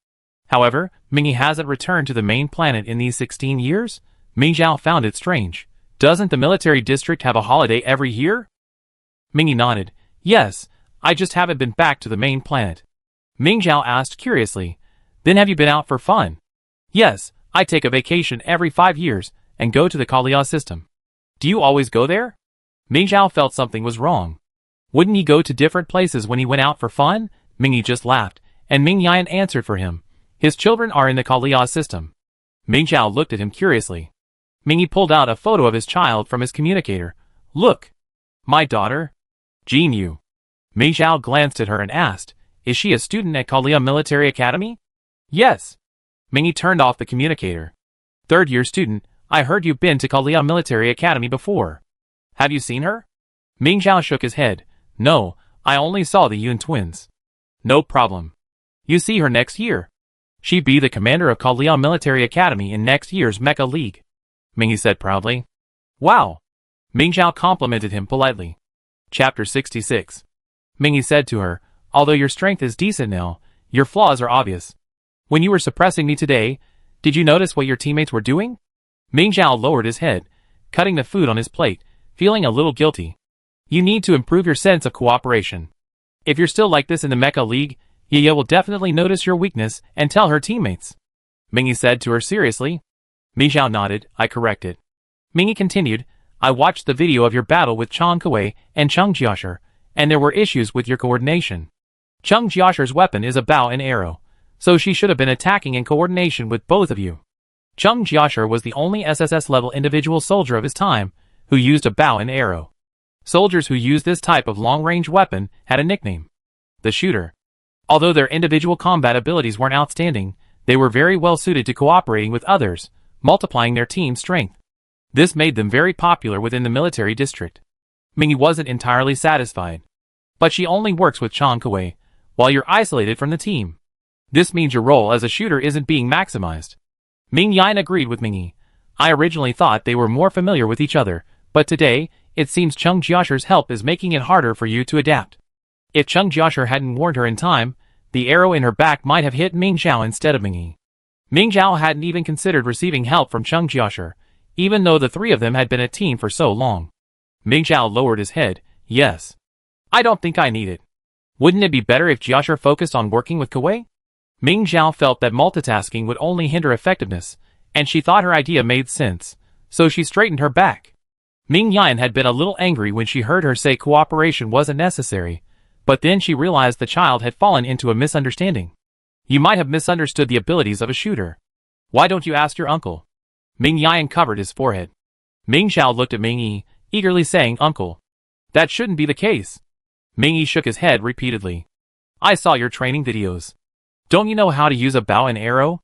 However, Mingyi hasn't returned to the main planet in these 16 years? Ming Zhao found it strange. Doesn't the military district have a holiday every year? Mingyi nodded. Yes, I just haven't been back to the main planet. Ming Zhao asked curiously. Then have you been out for fun? Yes, I take a vacation every 5 years and go to the Kalia system. Do you always go there? Ming Zhao felt something was wrong. Wouldn't he go to different places when he went out for fun? Mingyi just laughed, and Ming Yan answered for him. His children are in the Kalia system. Ming Zhao looked at him curiously. Mingyi pulled out a photo of his child from his communicator. Look. My daughter? Jean Yu. Ming Zhao glanced at her and asked, is she a student at Kalia Military Academy? Yes. Mingyi turned off the communicator. Third-year student, I heard you've been to Kalia Military Academy before. Have you seen her? Ming Zhao shook his head. No, I only saw the Yun twins. No problem. You see her next year. She'd be the commander of Kalia Military Academy in next year's Mecha League. Mingyi said proudly. Wow. Ming Zhao complimented him politely. Chapter 66. Mingyi said to her, although your strength is decent now, your flaws are obvious. When you were suppressing me today, did you notice what your teammates were doing? Ming Zhao lowered his head, cutting the food on his plate, feeling a little guilty. You need to improve your sense of cooperation. If you're still like this in the Mecha League, Ye will definitely notice your weakness and tell her teammates. Mingyi said to her seriously. Ming Zhao nodded. I corrected. Mingyi continued, I watched the video of your battle with Chang Kuei and Cheng Jiasher, and there were issues with your coordination. Cheng Jiasher's weapon is a bow and arrow, so she should have been attacking in coordination with both of you. Cheng Jiasher was the only SSS-level individual soldier of his time who used a bow and arrow. Soldiers who used this type of long-range weapon had a nickname. The Shooter. Although their individual combat abilities weren't outstanding, they were very well suited to cooperating with others, multiplying their team's strength. This made them very popular within the military district. Mingyi wasn't entirely satisfied. But she only works with Chang Kuei, while you're isolated from the team. This means your role as a shooter isn't being maximized. Ming Yan agreed with Mingyi. I originally thought they were more familiar with each other, but today, it seems Cheng Jiasher's help is making it harder for you to adapt. If Cheng Jiasher hadn't warned her in time, the arrow in her back might have hit Ming Zhao instead of Mingyi. Ming Zhao hadn't even considered receiving help from Cheng Jiasher, even though the three of them had been a team for so long. Ming Zhao lowered his head. Yes. I don't think I need it. Wouldn't it be better if Jiasher focused on working with Kuei? Ming Zhao felt that multitasking would only hinder effectiveness, and she thought her idea made sense, so she straightened her back. Ming Yan had been a little angry when she heard her say cooperation wasn't necessary, but then she realized the child had fallen into a misunderstanding. You might have misunderstood the abilities of a shooter. Why don't you ask your uncle? Ming Yan covered his forehead. Ming Zhao looked at Ming Yi, eagerly saying, Uncle. That shouldn't be the case. Ming Yi shook his head repeatedly. I saw your training videos. Don't you know how to use a bow and arrow?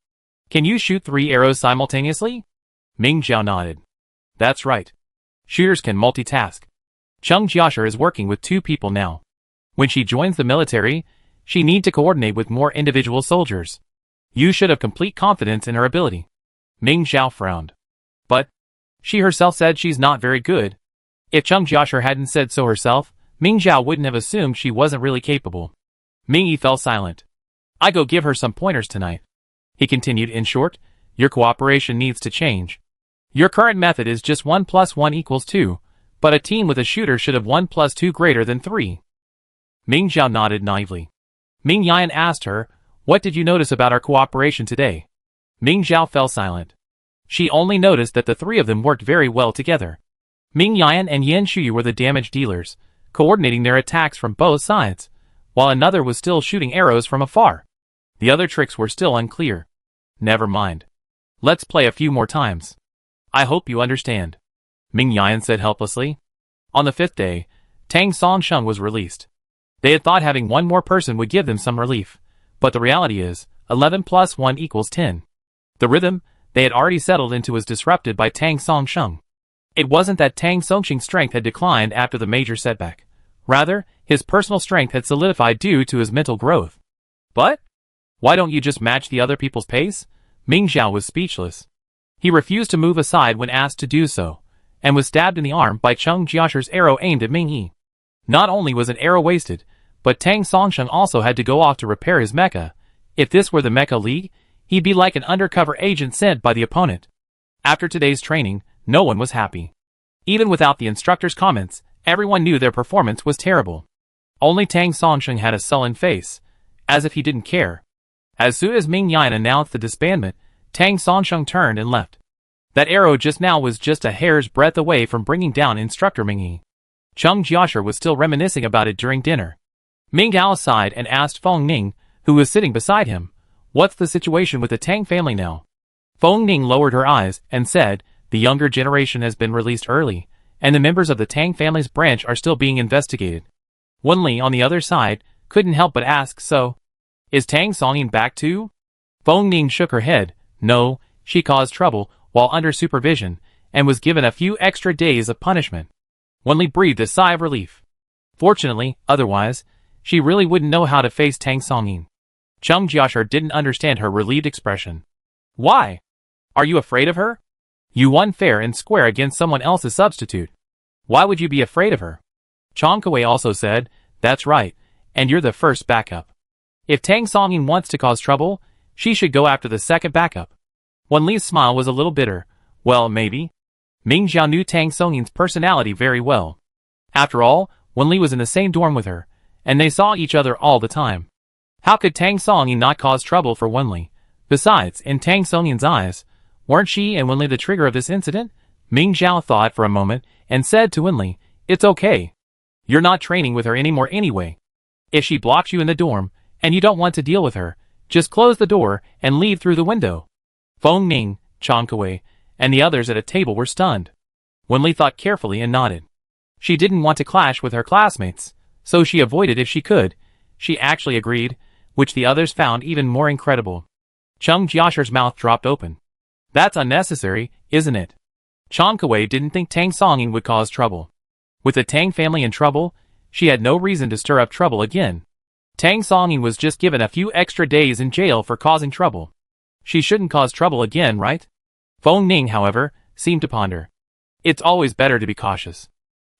Can you shoot 3 arrows simultaneously? Ming Zhao nodded. That's right. Shooters can multitask. Cheng Jiasher is working with 2 people now. When she joins the military, she needs to coordinate with more individual soldiers. You should have complete confidence in her ability. Ming Zhao frowned. But she herself said she's not very good. If Cheng Jiasher hadn't said so herself, Ming Zhao wouldn't have assumed she wasn't really capable. Ming Yi fell silent. I go give her some pointers tonight. He continued, in short, your cooperation needs to change. Your current method is just 1 + 1 = 2, but a team with a shooter should have 1 + 2 greater than 3. Ming Zhao nodded naively. Ming Yan asked her, what did you notice about our cooperation today? Ming Zhao fell silent. She only noticed that the 3 of them worked very well together. Ming Yan and Yan Shuyu were the damage dealers, coordinating their attacks from both sides, while another was still shooting arrows from afar. The other tricks were still unclear. Never mind. Let's play a few more times. I hope you understand. Ming Yan said helplessly. On the 5th day, Tang Songsheng was released. They had thought having one more person would give them some relief, but the reality is, 11 + 1 = 10. The rhythm they had already settled into was disrupted by Tang Songsheng. It wasn't that Tang Songqing's strength had declined after the major setback. Rather, his personal strength had solidified due to his mental growth. But? Why don't you just match the other people's pace? Ming Xiao was speechless. He refused to move aside when asked to do so, and was stabbed in the arm by Cheng Jiasher's arrow aimed at Ming Yi. Not only was an arrow wasted, but Tang Songsheng also had to go off to repair his mecha. If this were the Mecha League, he'd be like an undercover agent sent by the opponent. After today's training, no one was happy. Even without the instructor's comments, everyone knew their performance was terrible. Only Tang Songsheng had a sullen face, as if he didn't care. As soon as Ming Yan announced the disbandment, Tang Songsheng turned and left. That arrow just now was just a hair's breadth away from bringing down instructor Ming Yi. Cheng Jiasher was still reminiscing about it during dinner. Ming Gao sighed and asked Feng Ning, who was sitting beside him, "What's the situation with the Tang family now?" Feng Ning lowered her eyes and said, "The younger generation has been released early, and the members of the Tang family's branch are still being investigated." Wenli, on the other side, couldn't help but ask, "So, is Tang Songyin back too?" Feng Ning shook her head. "No, she caused trouble while under supervision, and was given a few extra days of punishment." Wenli breathed a sigh of relief. Fortunately, otherwise, she really wouldn't know how to face Tang Songyin. Cheng Jiasher didn't understand her relieved expression. "Why? Are you afraid of her? You won fair and square against someone else's substitute. Why would you be afraid of her?" Chang Kuei also said, "That's right, and you're the first backup. If Tang Songyin wants to cause trouble, she should go after the second backup." Wenli's smile was a little bitter. Well, maybe. Ming Xiao knew Tang Songyin's personality very well. After all, Wenli was in the same dorm with her, and they saw each other all the time. How could Tang Songyin not cause trouble for Wenli? Besides, in Tang Songyin's eyes, weren't she and Wenli the trigger of this incident? Ming Xiao thought for a moment and said to Wenli, "It's okay. You're not training with her anymore anyway. If she blocks you in the dorm, and you don't want to deal with her, just close the door and leave through the window." Feng Ning, Chang Kuei, and the others at a table were stunned. Wenli thought carefully and nodded. She didn't want to clash with her classmates, so she avoided if she could. She actually agreed, which the others found even more incredible. Cheng Jiasher's mouth dropped open. "That's unnecessary, isn't it?" Chang Kuei didn't think Tang Songyin would cause trouble. With the Tang family in trouble, she had no reason to stir up trouble again. Tang Songyin was just given a few extra days in jail for causing trouble. She shouldn't cause trouble again, right? Feng Ning, however, seemed to ponder. It's always better to be cautious.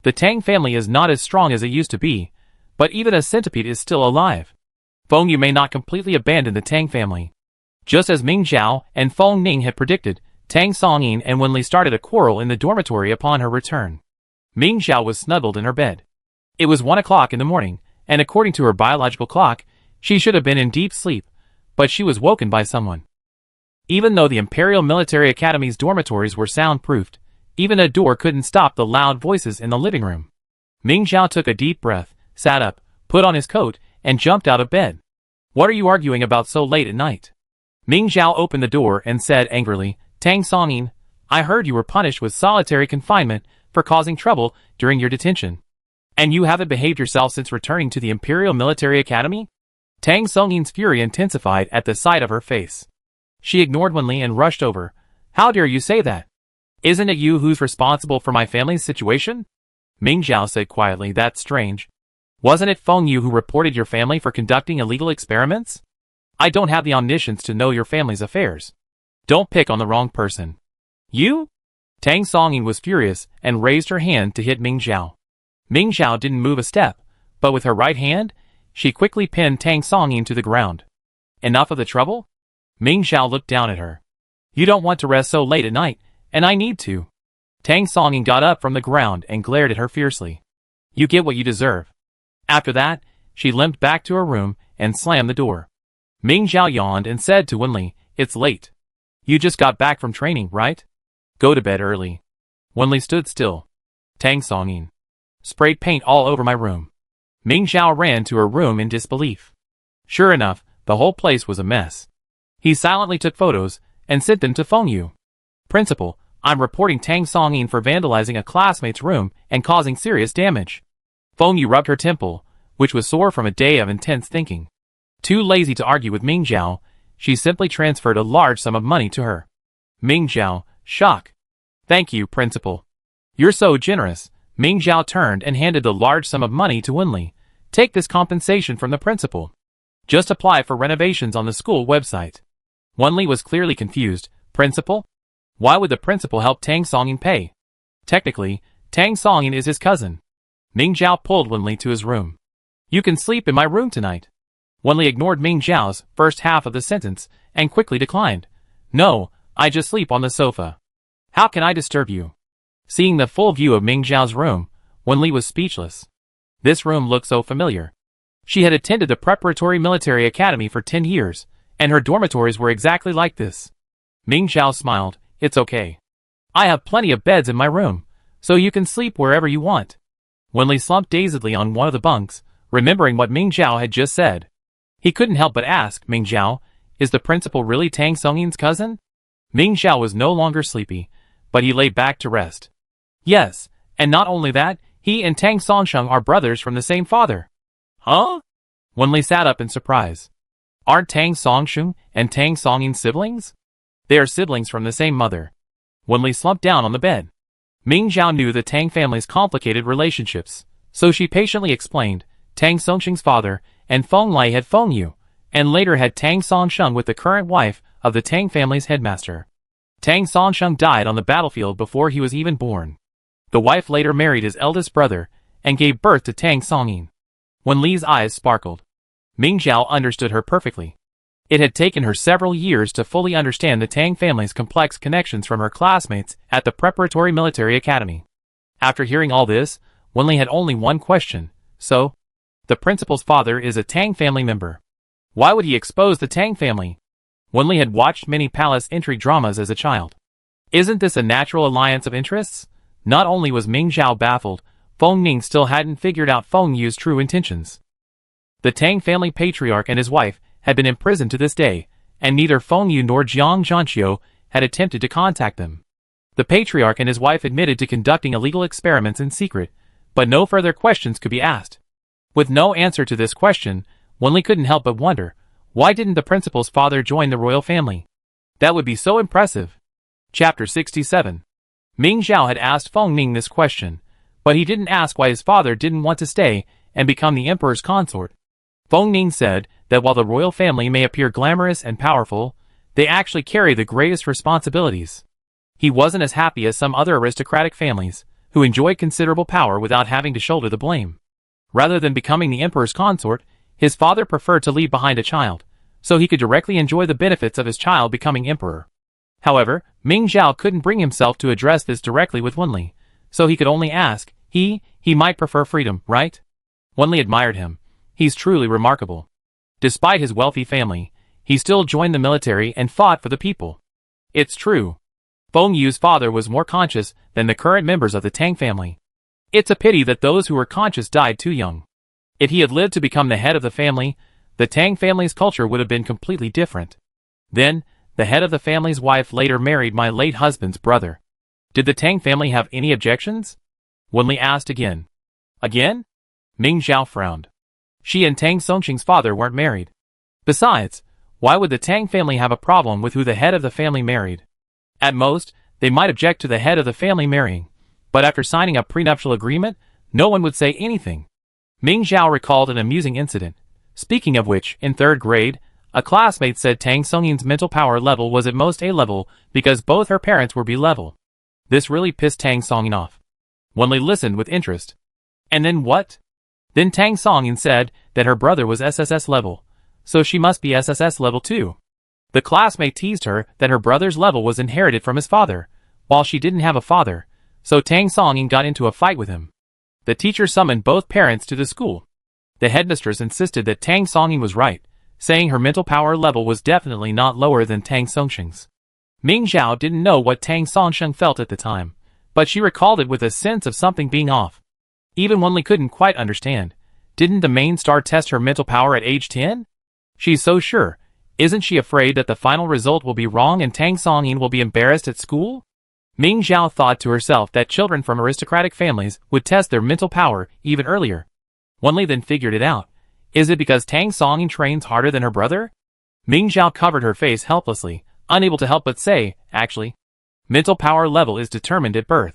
The Tang family is not as strong as it used to be, but even a centipede is still alive. Feng Yu may not completely abandon the Tang family. Just as Ming Xiao and Feng Ning had predicted, Tang Songyin and Wenli started a quarrel in the dormitory upon her return. Ming Xiao was snuggled in her bed. It was 1 o'clock in the morning, and according to her biological clock, she should have been in deep sleep, but she was woken by someone. Even though the Imperial Military Academy's dormitories were soundproofed, even a door couldn't stop the loud voices in the living room. Ming Xiao took a deep breath, sat up, put on his coat, and jumped out of bed. "What are you arguing about so late at night?" Ming Xiao opened the door and said angrily, "Tang Songyin, I heard you were punished with solitary confinement for causing trouble during your detention. And you haven't behaved yourself since returning to the Imperial Military Academy?" Tang Songyin's fury intensified at the sight of her face. She ignored Wenli and rushed over. "How dare you say that? Isn't it you who's responsible for my family's situation?" Ming Xiao said quietly, "That's strange. Wasn't it Feng Yu who reported your family for conducting illegal experiments? I don't have the omniscience to know your family's affairs. Don't pick on the wrong person." "You?" Tang Songyin was furious and raised her hand to hit Ming Xiao. Ming Xiao didn't move a step, but with her right hand, she quickly pinned Tang Songyin to the ground. "Enough of the trouble?" Ming Xiao looked down at her. "You don't want to rest so late at night, and I need to." Tang Songyin got up from the ground and glared at her fiercely. "You get what you deserve." After that, she limped back to her room and slammed the door. Ming Xiao yawned and said to Wenli, "It's late. You just got back from training, right? Go to bed early." Wenli stood still. Tang Songyin sprayed paint all over my room. Ming Xiao ran to her room in disbelief. Sure enough, the whole place was a mess. He silently took photos and sent them to Feng Yu. "Principal, I'm reporting Tang Songyin for vandalizing a classmate's room and causing serious damage." Feng Yu rubbed her temple, which was sore from a day of intense thinking. Too lazy to argue with Ming Xiao, she simply transferred a large sum of money to her. Ming Xiao, shock. "Thank you, Principal." You're so generous. Ming Zhao turned and handed the large sum of money to Wenli. Take this compensation from the principal. Just apply for renovations on the school website. Wenli was clearly confused. Principal? Why would the principal help Tang Songyin pay? Technically, Tang Songyin is his cousin. Ming Zhao pulled Wenli to his room. You can sleep in my room tonight. Wenli ignored Ming Zhao's first half of the sentence and quickly declined. No, I just sleep on the sofa. How can I disturb you? Seeing the full view of Ming Zhao's room, Wenli was speechless. This room looked so familiar. She had attended the preparatory military academy for 10 years, and her dormitories were exactly like this. Ming Zhao smiled. It's okay. I have plenty of beds in my room, so you can sleep wherever you want. Wenli slumped dazedly on one of the bunks, remembering what Ming Zhao had just said. He couldn't help but ask, Ming Zhao, is the principal really Tang Songyin's cousin? Ming Zhao was no longer sleepy, but he lay back to rest. Yes, and not only that, he and Tang Songsheng are brothers from the same father. Huh? Wenli sat up in surprise. Aren't Tang Songsheng and Tang Songyin siblings? They are siblings from the same mother. Wenli slumped down on the bed. Ming Zhao knew the Tang family's complicated relationships, so she patiently explained, Tang Songsheng's father and Feng Lei had Feng Yu, and later had Tang Songsheng with the current wife of the Tang family's headmaster. Tang Songsheng died on the battlefield before he was even born. The wife later married his eldest brother and gave birth to Tang Songyin. Wenli's eyes sparkled. Ming Zhao understood her perfectly. It had taken her several years to fully understand the Tang family's complex connections from her classmates at the preparatory military academy. After hearing all this, Wenli had only one question. So, the principal's father is a Tang family member. Why would he expose the Tang family? Wenli had watched many palace intrigue dramas as a child. Isn't this a natural alliance of interests? Not only was Ming Zhao baffled, Feng Ning still hadn't figured out Feng Yu's true intentions. The Tang family patriarch and his wife had been imprisoned to this day, and neither Feng Yu nor Jiang Zhanqiu had attempted to contact them. The patriarch and his wife admitted to conducting illegal experiments in secret, but no further questions could be asked. With no answer to this question, Wenli couldn't help but wonder, why didn't the principal's father join the royal family? That would be so impressive. Chapter 67. Ming Zhao had asked Feng Ning this question, but he didn't ask why his father didn't want to stay and become the emperor's consort. Feng Ning said that while the royal family may appear glamorous and powerful, they actually carry the greatest responsibilities. He wasn't as happy as some other aristocratic families, who enjoyed considerable power without having to shoulder the blame. Rather than becoming the emperor's consort, his father preferred to leave behind a child, so he could directly enjoy the benefits of his child becoming emperor. However, Ming Zhao couldn't bring himself to address this directly with Wenli, so he could only ask, he might prefer freedom, right? Wenli admired him. He's truly remarkable. Despite his wealthy family, he still joined the military and fought for the people. It's true. Feng Yu's father was more conscious than the current members of the Tang family. It's a pity that those who were conscious died too young. If he had lived to become the head of the family, the Tang family's culture would have been completely different. Then, the head of the family's wife later married my late husband's brother. Did the Tang family have any objections? Wenli asked again. Again? Ming Zhao frowned. She and Tang Songqing's father weren't married. Besides, why would the Tang family have a problem with who the head of the family married? At most, they might object to the head of the family marrying, but after signing a prenuptial agreement, no one would say anything. Ming Zhao recalled an amusing incident. Speaking of which, in 3rd grade, a classmate said Tang Songyin's mental power level was at most A level because both her parents were B level. This really pissed Tang Songyin off. Wenli listened with interest. And then what? Then Tang Songyin said that her brother was SSS level, so she must be SSS level too. The classmate teased her that her brother's level was inherited from his father, while she didn't have a father, so Tang Songyin got into a fight with him. The teacher summoned both parents to the school. The headmistress insisted that Tang Songyin was right, saying her mental power level was definitely not lower than Tang Songsheng's. Ming Zhao didn't know what Tang Songsheng felt at the time, but she recalled it with a sense of something being off. Even Wenli couldn't quite understand. Didn't the main star test her mental power at age 10? She's so sure. Isn't she afraid that the final result will be wrong and Tang Songyin will be embarrassed at school? Ming Zhao thought to herself that children from aristocratic families would test their mental power even earlier. Wenli then figured it out. Is it because Tang Songyin trains harder than her brother? Ming Zhao covered her face helplessly, unable to help but say, actually, mental power level is determined at birth.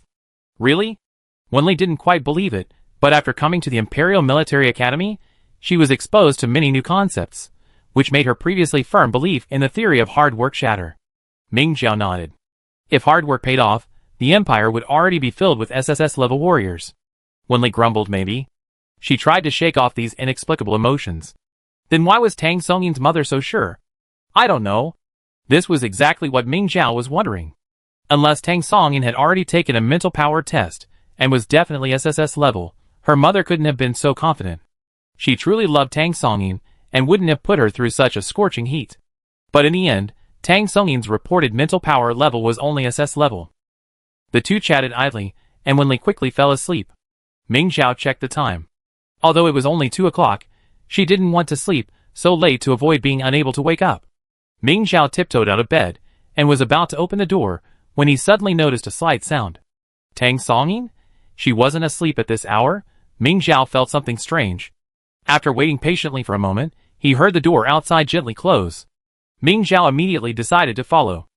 Really? Wenli didn't quite believe it, but after coming to the Imperial Military Academy, she was exposed to many new concepts, which made her previously firm belief in the theory of hard work shatter. Ming Xiao nodded. If hard work paid off, the Empire would already be filled with SSS-level warriors. Wenli grumbled maybe. She tried to shake off these inexplicable emotions. Then why was Tang Songyin's mother so sure? I don't know. This was exactly what Ming Xiao was wondering. Unless Tang Songyin had already taken a mental power test, and was definitely SSS level, her mother couldn't have been so confident. She truly loved Tang Songyin, and wouldn't have put her through such a scorching heat. But in the end, Tang Songyin's reported mental power level was only SS level. The two chatted idly, and Wenli quickly fell asleep. Ming Xiao checked the time. Although it was only 2 o'clock, she didn't want to sleep so late to avoid being unable to wake up. Ming Xiao tiptoed out of bed, and was about to open the door, when he suddenly noticed a slight sound. Tang Songyin? She wasn't asleep at this hour? Ming Xiao felt something strange. After waiting patiently for a moment, he heard the door outside gently close. Ming Xiao immediately decided to follow.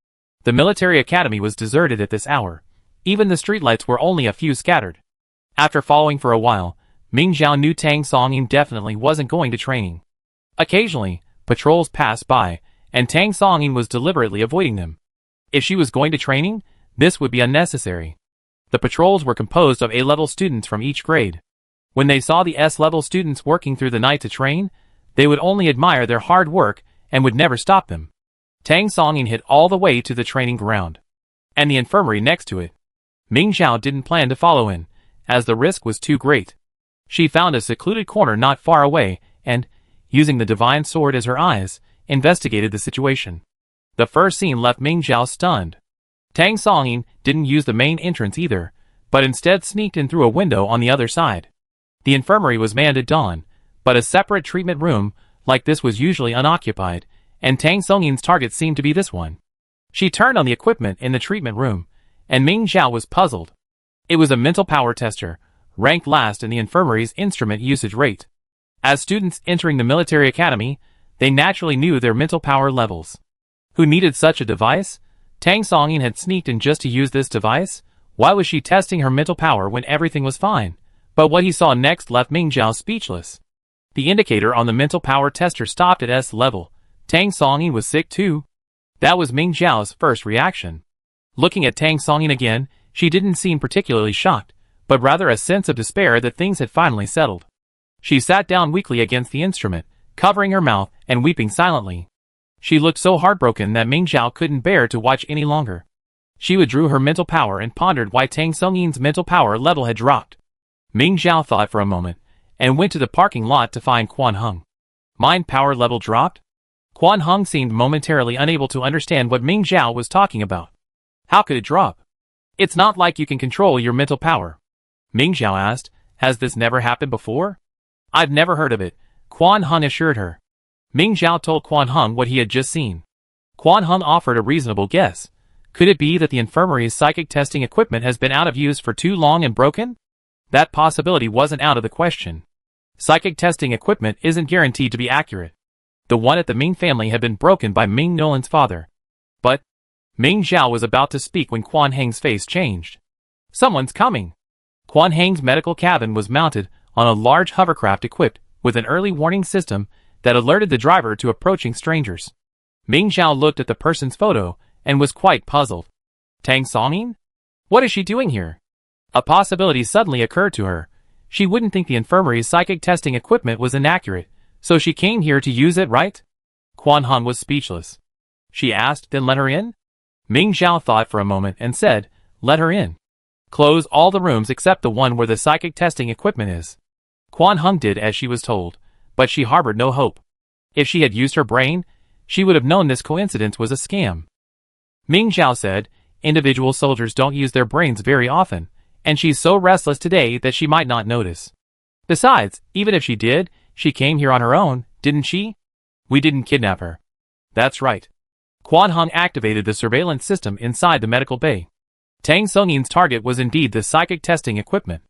The military academy was deserted at this hour. Even the streetlights were only a few scattered. After following for a while, Ming Xiao knew Tang Songyin definitely wasn't going to training. Occasionally, patrols passed by, and Tang Songyin was deliberately avoiding them. If she was going to training, this would be unnecessary. The patrols were composed of A-level students from each grade. When they saw the S-level students working through the night to train, they would only admire their hard work and would never stop them. Tang Songyin hid all the way to the training ground, and the infirmary next to it. Ming Xiao didn't plan to follow in, as the risk was too great. She found a secluded corner not far away, and, using the divine sword as her eyes, investigated the situation. The first scene left Ming Xiao stunned. Tang Songyin didn't use the main entrance either, but instead sneaked in through a window on the other side. The infirmary was manned at dawn, but a separate treatment room like this was usually unoccupied, and Tang Songyin's target seemed to be this one. She turned on the equipment in the treatment room, and Ming Xiao was puzzled. It was a mental power tester, ranked last in the infirmary's instrument usage rate. As students entering the military academy, they naturally knew their mental power levels. Who needed such a device? Tang Songyin had sneaked in just to use this device? Why was she testing her mental power when everything was fine? But what he saw next left Ming Xiao speechless. The indicator on the mental power tester stopped at S level. Tang Songyin was sick too. That was Ming Xiao's first reaction. Looking at Tang Songyin again, she didn't seem particularly shocked, but rather a sense of despair that things had finally settled. She sat down weakly against the instrument, covering her mouth and weeping silently. She looked so heartbroken that Ming Xiao couldn't bear to watch any longer. She withdrew her mental power and pondered why Tang Songyin's mental power level had dropped. Ming Xiao thought for a moment, and went to the parking lot to find Quan Heng. Mind power level dropped? Quan Heng seemed momentarily unable to understand what Ming Xiao was talking about. How could it drop? It's not like you can control your mental power. Ming Xiao asked, has this never happened before? I've never heard of it, Quan Heng assured her. Ming Xiao told Quan Heng what he had just seen. Quan Heng offered a reasonable guess. Could it be that the infirmary's psychic testing equipment has been out of use for too long and broken? That possibility wasn't out of the question. Psychic testing equipment isn't guaranteed to be accurate. The one at the Ming family had been broken by Ming Nolan's father. But Ming Xiao was about to speak when Quan Heng's face changed. Someone's coming. Quan Heng's medical cabin was mounted on a large hovercraft equipped with an early warning system that alerted the driver to approaching strangers. Ming Xiao looked at the person's photo and was quite puzzled. Tang Songyin? What is she doing here? A possibility suddenly occurred to her. She wouldn't think the infirmary's psychic testing equipment was inaccurate, so she came here to use it, right? Quan Heng was speechless. She asked, then let her in? Ming Xiao thought for a moment and said, let her in. Close all the rooms except the one where the psychic testing equipment is. Quan Heng did as she was told, but she harbored no hope. If she had used her brain, she would have known this coincidence was a scam. Ming Xiao said, individual soldiers don't use their brains very often, and she's so restless today that she might not notice. Besides, even if she did, she came here on her own, didn't she? We didn't kidnap her. That's right. Quan Heng activated the surveillance system inside the medical bay. Tang Songyin's target was indeed the psychic testing equipment.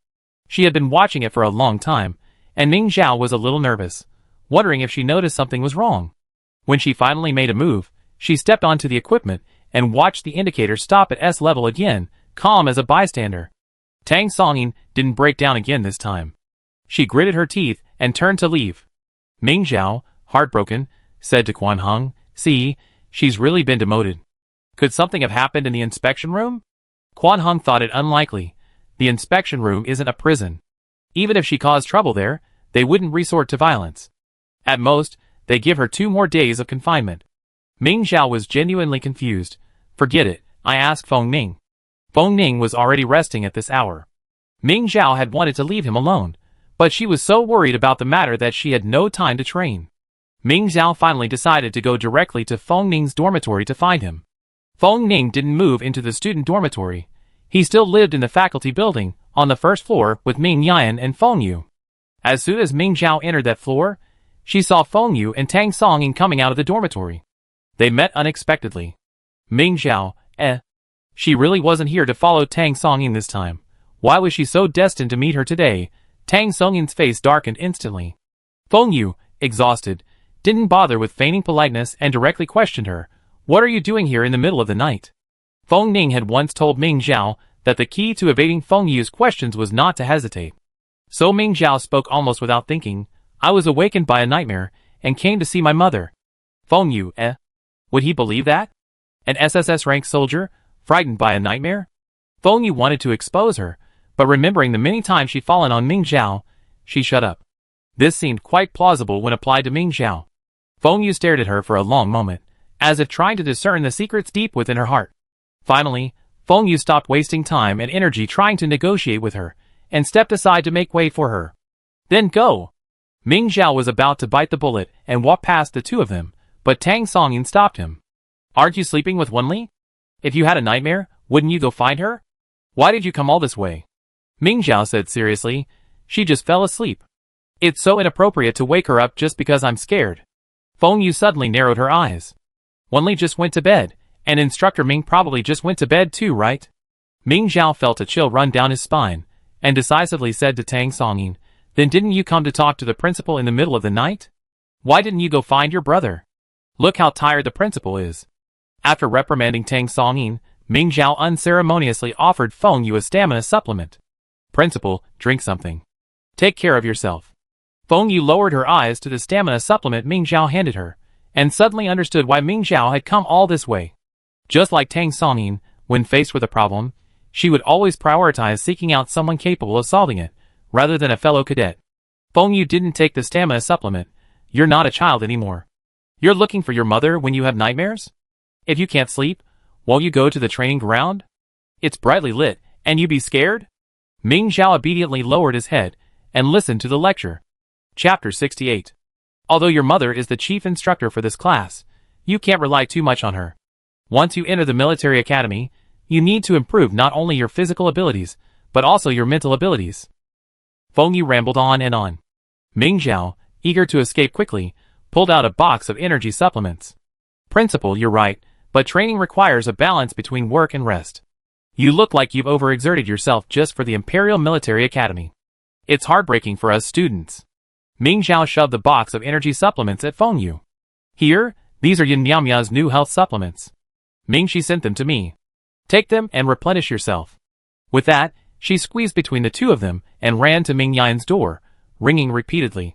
She had been watching it for a long time, and Ming Xiao was a little nervous, wondering if she noticed something was wrong. When she finally made a move, she stepped onto the equipment and watched the indicator stop at S level again, calm as a bystander. Tang Songyin didn't break down again this time. She gritted her teeth and turned to leave. Ming Zhao, heartbroken, said to Quan Hong, "See, she's really been demoted." Could something have happened in the inspection room? Quan Hong thought it unlikely. The inspection room isn't a prison. Even if she caused trouble there, they wouldn't resort to violence. At most, they give her 2 more days of confinement. Ming Zhao was genuinely confused. "Forget it, I asked Feng Ning." Feng Ning was already resting at this hour. Ming Zhao had wanted to leave him alone, but she was so worried about the matter that she had no time to train. Ming Zhao finally decided to go directly to Feng Ning's dormitory to find him. Feng Ning didn't move into the student dormitory. He still lived in the faculty building, on the first floor, with Ming Yan and Feng Yu. As soon as Ming Zhao entered that floor, she saw Feng Yu and Tang Songyin coming out of the dormitory. They met unexpectedly. Ming Zhao, She really wasn't here to follow Tang Songyin this time. Why was she so destined to meet her today? Tang Songyin's face darkened instantly. Feng Yu, exhausted, didn't bother with feigning politeness and directly questioned her. "What are you doing here in the middle of the night?" Feng Ning had once told Ming Zhao that the key to evading Feng Yu's questions was not to hesitate. So Ming Zhao spoke almost without thinking. "I was awakened by a nightmare, and came to see my mother." Feng Yu, Would he believe that? An SSS-rank soldier, frightened by a nightmare? Feng Yu wanted to expose her, but remembering the many times she'd fallen on Ming Zhao, she shut up. This seemed quite plausible when applied to Ming Zhao. Feng Yu stared at her for a long moment, as if trying to discern the secrets deep within her heart. Finally, Feng Yu stopped wasting time and energy trying to negotiate with her, and stepped aside to make way for her. "Then go!" Ming Zhao was about to bite the bullet and walk past the 2 of them, but Tang Songyin stopped him. "Aren't you sleeping with Wenli? If you had a nightmare, wouldn't you go find her? Why did you come all this way?" Ming Zhao said seriously, "She just fell asleep. It's so inappropriate to wake her up just because I'm scared." Feng Yu suddenly narrowed her eyes. "Wenli just went to bed, and Instructor Ming probably just went to bed too, right?" Ming Zhao felt a chill run down his spine, and decisively said to Tang Songyin, "Then didn't you come to talk to the principal in the middle of the night? Why didn't you go find your brother? Look how tired the principal is." After reprimanding Tang Songyin, Ming Zhao unceremoniously offered Feng Yu a stamina supplement. "Principal, drink something. Take care of yourself." Feng Yu lowered her eyes to the stamina supplement Ming Zhao handed her, and suddenly understood why Ming Zhao had come all this way. Just like Tang Songyin, when faced with a problem, she would always prioritize seeking out someone capable of solving it, rather than a fellow cadet. Feng Yu didn't take the stamina supplement. "You're not a child anymore. You're looking for your mother when you have nightmares? If you can't sleep, won't you go to the training ground? It's brightly lit, and you be scared?" Ming Zhao obediently lowered his head, and listened to the lecture. Chapter 68. Although your mother is the chief instructor for this class, you can't rely too much on her. Once you enter the military academy, you need to improve not only your physical abilities, but also your mental abilities. Feng Yu rambled on and on. Ming Zhao, eager to escape quickly, pulled out a box of energy supplements. "Principal, you're right, but training requires a balance between work and rest. You look like you've overexerted yourself just for the Imperial Military Academy. It's heartbreaking for us students." Ming Zhao shoved the box of energy supplements at Feng Yu. "Here, these are Yin Miao's new health supplements. Ming, she sent them to me. Take them and replenish yourself." With that, she squeezed between the 2 of them and ran to Ming Yan's door, ringing repeatedly.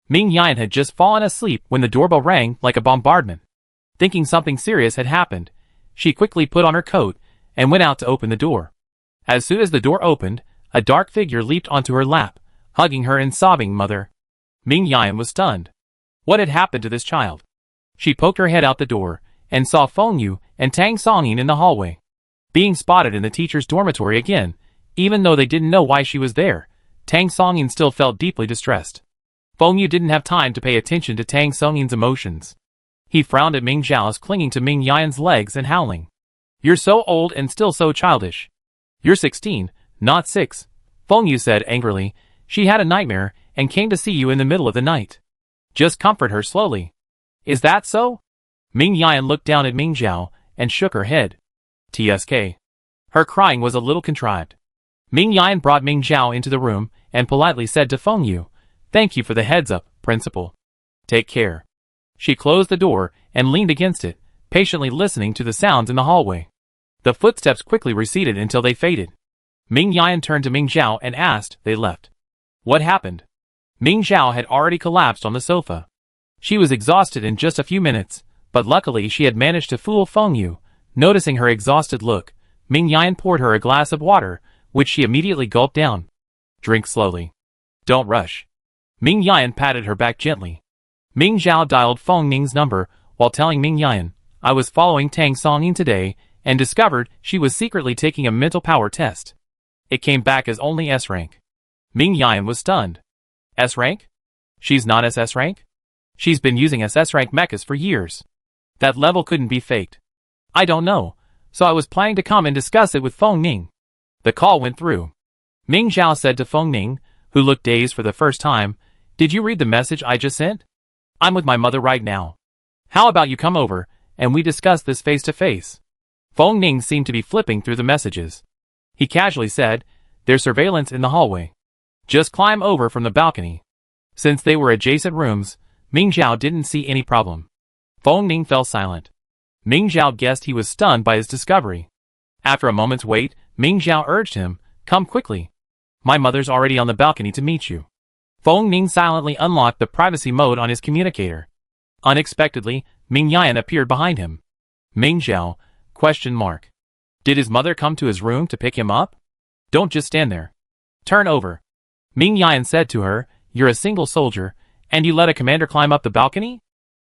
Ming Yan had just fallen asleep when the doorbell rang like a bombardment. Thinking something serious had happened, she quickly put on her coat and went out to open the door. As soon as the door opened, a dark figure leaped onto her lap, hugging her and sobbing, "Mother." Ming Yan was stunned. What had happened to this child? She poked her head out the door, and saw Feng Yu and Tang Songyin in the hallway. Being spotted in the teacher's dormitory again, even though they didn't know why she was there, Tang Songyin still felt deeply distressed. Feng Yu didn't have time to pay attention to Tang Songyin's emotions. He frowned at Ming Zhao's clinging to Ming Yan's legs and howling. "You're so old and still so childish. You're 16, not 6, Feng Yu said angrily. "She had a nightmare and came to see you in the middle of the night. Just comfort her slowly." "Is that so?" Ming Yan looked down at Ming Zhao and shook her head. TSK. Her crying was a little contrived. Ming Yan brought Ming Zhao into the room and politely said to Feng Yu, "Thank you for the heads up, Principal. Take care." She closed the door and leaned against it, patiently listening to the sounds in the hallway. The footsteps quickly receded until they faded. Ming Yan turned to Ming Zhao and asked. They left. What happened? Ming Zhao had already collapsed on the sofa. She was exhausted in just a few minutes, but luckily she had managed to fool Feng Yu. Noticing her exhausted look, Ming Yan poured her a glass of water, which she immediately gulped down. Drink slowly. Don't rush. Ming Yan patted her back gently. Ming Zhao dialed Feng Ning's number while telling Ming Yan, I was following Tang Songyin today and discovered she was secretly taking a mental power test. It came back as only S rank. Ming Yan was stunned. S rank? She's not SS rank? She's been using SS rank mechas for years. That level couldn't be faked. I don't know, so I was planning to come and discuss it with Feng Ning. The call went through. Ming Zhao said to Feng Ning, who looked dazed for the first time, Did you read the message I just sent? I'm with my mother right now. How about you come over, and we discuss this face to face? Feng Ning seemed to be flipping through the messages. He casually said, There's surveillance in the hallway. Just climb over from the balcony. Since they were adjacent rooms, Ming Zhao didn't see any problem. Feng Ning fell silent. Ming Zhao guessed he was stunned by his discovery. After a moment's wait, Ming Zhao urged him, Come quickly. My mother's already on the balcony to meet you. Feng Ning silently unlocked the privacy mode on his communicator. Unexpectedly, Ming Yan appeared behind him. Ming Zhao? ? Did his mother come to his room to pick him up? Don't just stand there. Turn over. Ming Yan said to her, You're a single soldier, and you let a commander climb up the balcony?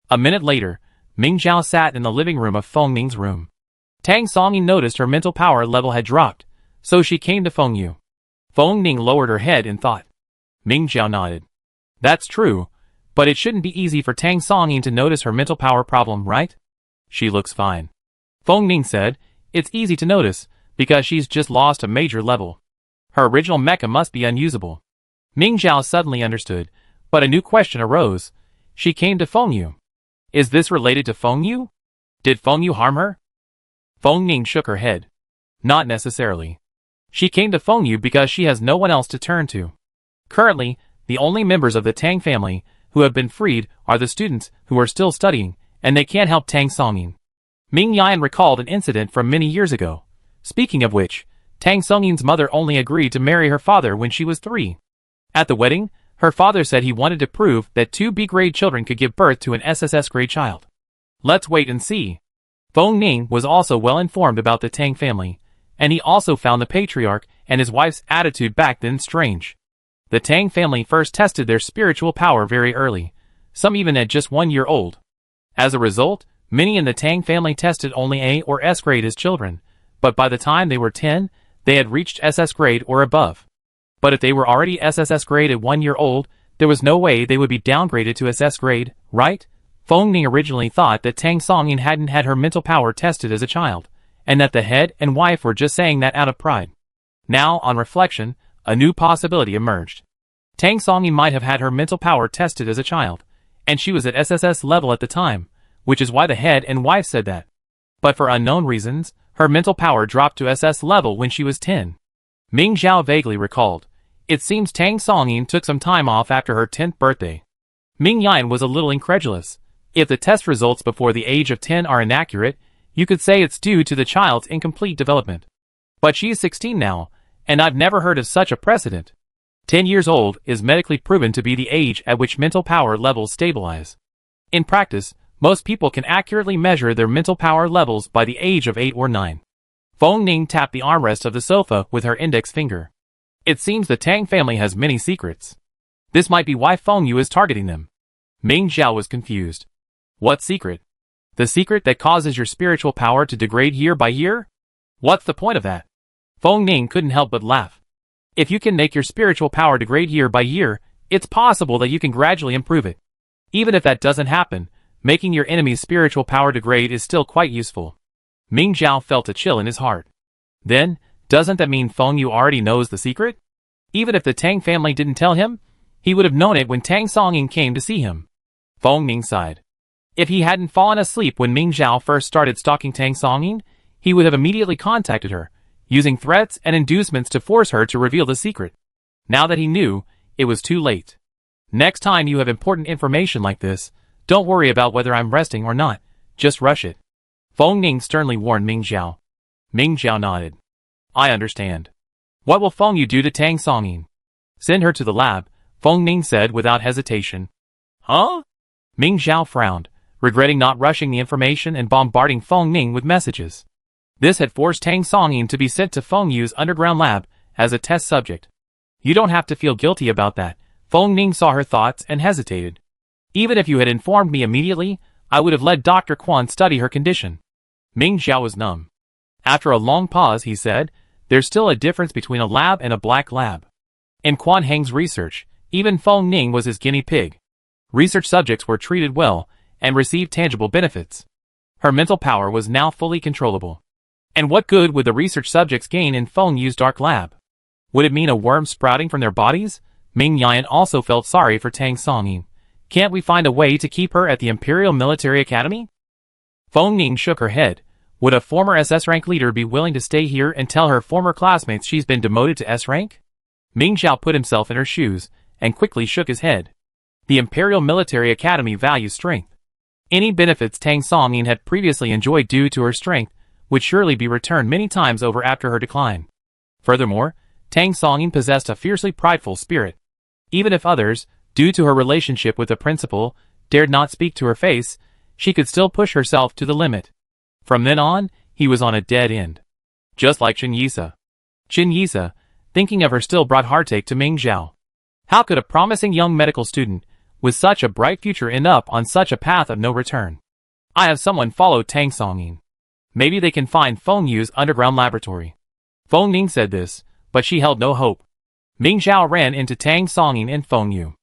A minute later, Ming Zhao sat in the living room of Feng Ning's room. Tang Songyin noticed her mental power level had dropped, so she came to Feng Yu. Feng Ning lowered her head in thought. Ming Zhao nodded. That's true, but it shouldn't be easy for Tang Songyin to notice her mental power problem, right? She looks fine. Feng Ning said, It's easy to notice, because she's just lost a major level. Her original mecha must be unusable. Ming Zhao suddenly understood, but a new question arose. She came to Feng Yu. Is this related to Feng Yu? Did Feng Yu harm her? Feng Ning shook her head. Not necessarily. She came to Feng Yu because she has no one else to turn to. Currently, the only members of the Tang family who have been freed are the students who are still studying, and they can't help Tang Songyin. Ming Yan recalled an incident from many years ago. Speaking of which, Tang Songyin's mother only agreed to marry her father when she was 3. At the wedding, her father said he wanted to prove that 2 B-grade children could give birth to an SSS-grade child. Let's wait and see. Feng Ning was also well informed about the Tang family, and he also found the patriarch and his wife's attitude back then strange. The Tang family first tested their spiritual power very early, some even at just 1 year old. As a result, many in the Tang family tested only A or S grade as children, but by the time they were 10, they had reached SS grade or above. But if they were already SSS grade at 1 year old, there was no way they would be downgraded to SS grade, right? Feng Ning originally thought that Tang Songyin hadn't had her mental power tested as a child, and that the head and wife were just saying that out of pride. Now, on reflection, a new possibility emerged. Tang Songyin might have had her mental power tested as a child, and she was at SSS level at the time, which is why the head and wife said that. But for unknown reasons, her mental power dropped to SS level when she was 10. Ming Zhao vaguely recalled. It seems Tang Songyin took some time off after her 10th birthday. Ming Yan was a little incredulous. If the test results before the age of 10 are inaccurate, you could say it's due to the child's incomplete development. But she's 16 now, and I've never heard of such a precedent. 10 years old is medically proven to be the age at which mental power levels stabilize. In practice, most people can accurately measure their mental power levels by the age of 8 or 9. Feng Ning tapped the armrest of the sofa with her index finger. It seems the Tang family has many secrets. This might be why Feng Yu is targeting them. Ming Zhao was confused. What secret? The secret that causes your spiritual power to degrade year by year? What's the point of that? Feng Ning couldn't help but laugh. If you can make your spiritual power degrade year by year, it's possible that you can gradually improve it. Even if that doesn't happen, making your enemy's spiritual power degrade is still quite useful. Ming Zhao felt a chill in his heart. Then, doesn't that mean Feng Yu already knows the secret? Even if the Tang family didn't tell him, he would have known it when Tang Songyin came to see him. Feng Ning sighed. If he hadn't fallen asleep when Ming Zhao first started stalking Tang Songyin, he would have immediately contacted her, using threats and inducements to force her to reveal the secret. Now that he knew, it was too late. Next time you have important information like this, don't worry about whether I'm resting or not, just rush it. Feng Ning sternly warned Ming Zhao. Ming Zhao nodded. I understand. What will Feng Yu do to Tang Songyin? Send her to the lab, Feng Ning said without hesitation. Huh? Ming Zhao frowned, regretting not rushing the information and bombarding Feng Ning with messages. This had forced Tang Songyin to be sent to Feng Yu's underground lab as a test subject. You don't have to feel guilty about that. Feng Ning saw her thoughts and hesitated. Even if you had informed me immediately, I would have let Dr. Quan study her condition. Ming Zhao was numb. After a long pause, he said, there's still a difference between a lab and a black lab. In Quan Heng's research, even Feng Ning was his guinea pig. Research subjects were treated well and received tangible benefits. Her mental power was now fully controllable. And what good would the research subjects gain in Feng Yu's dark lab? Would it mean a worm sprouting from their bodies? Ming Yan also felt sorry for Tang Songyin. Can't we find a way to keep her at the Imperial Military Academy? Feng Ning shook her head. Would a former SS rank leader be willing to stay here and tell her former classmates she's been demoted to S rank? Ming Zhao put himself in her shoes and quickly shook his head. The Imperial Military Academy values strength. Any benefits Tang Songyin had previously enjoyed due to her strength would surely be returned many times over after her decline. Furthermore, Tang Songyin possessed a fiercely prideful spirit. Even if others, due to her relationship with the principal, dared not speak to her face, she could still push herself to the limit. From then on, he was on a dead end. Just like Chen Yisa. Chen Yisa, thinking of her still brought heartache to Ming Zhao. How could a promising young medical student, with such a bright future, end up on such a path of no return? I have someone follow Tang Songyin. Maybe they can find Feng Yu's underground laboratory. Feng Ning said this, but she held no hope. Ming Zhao ran into Tang Songyin and Feng Yu.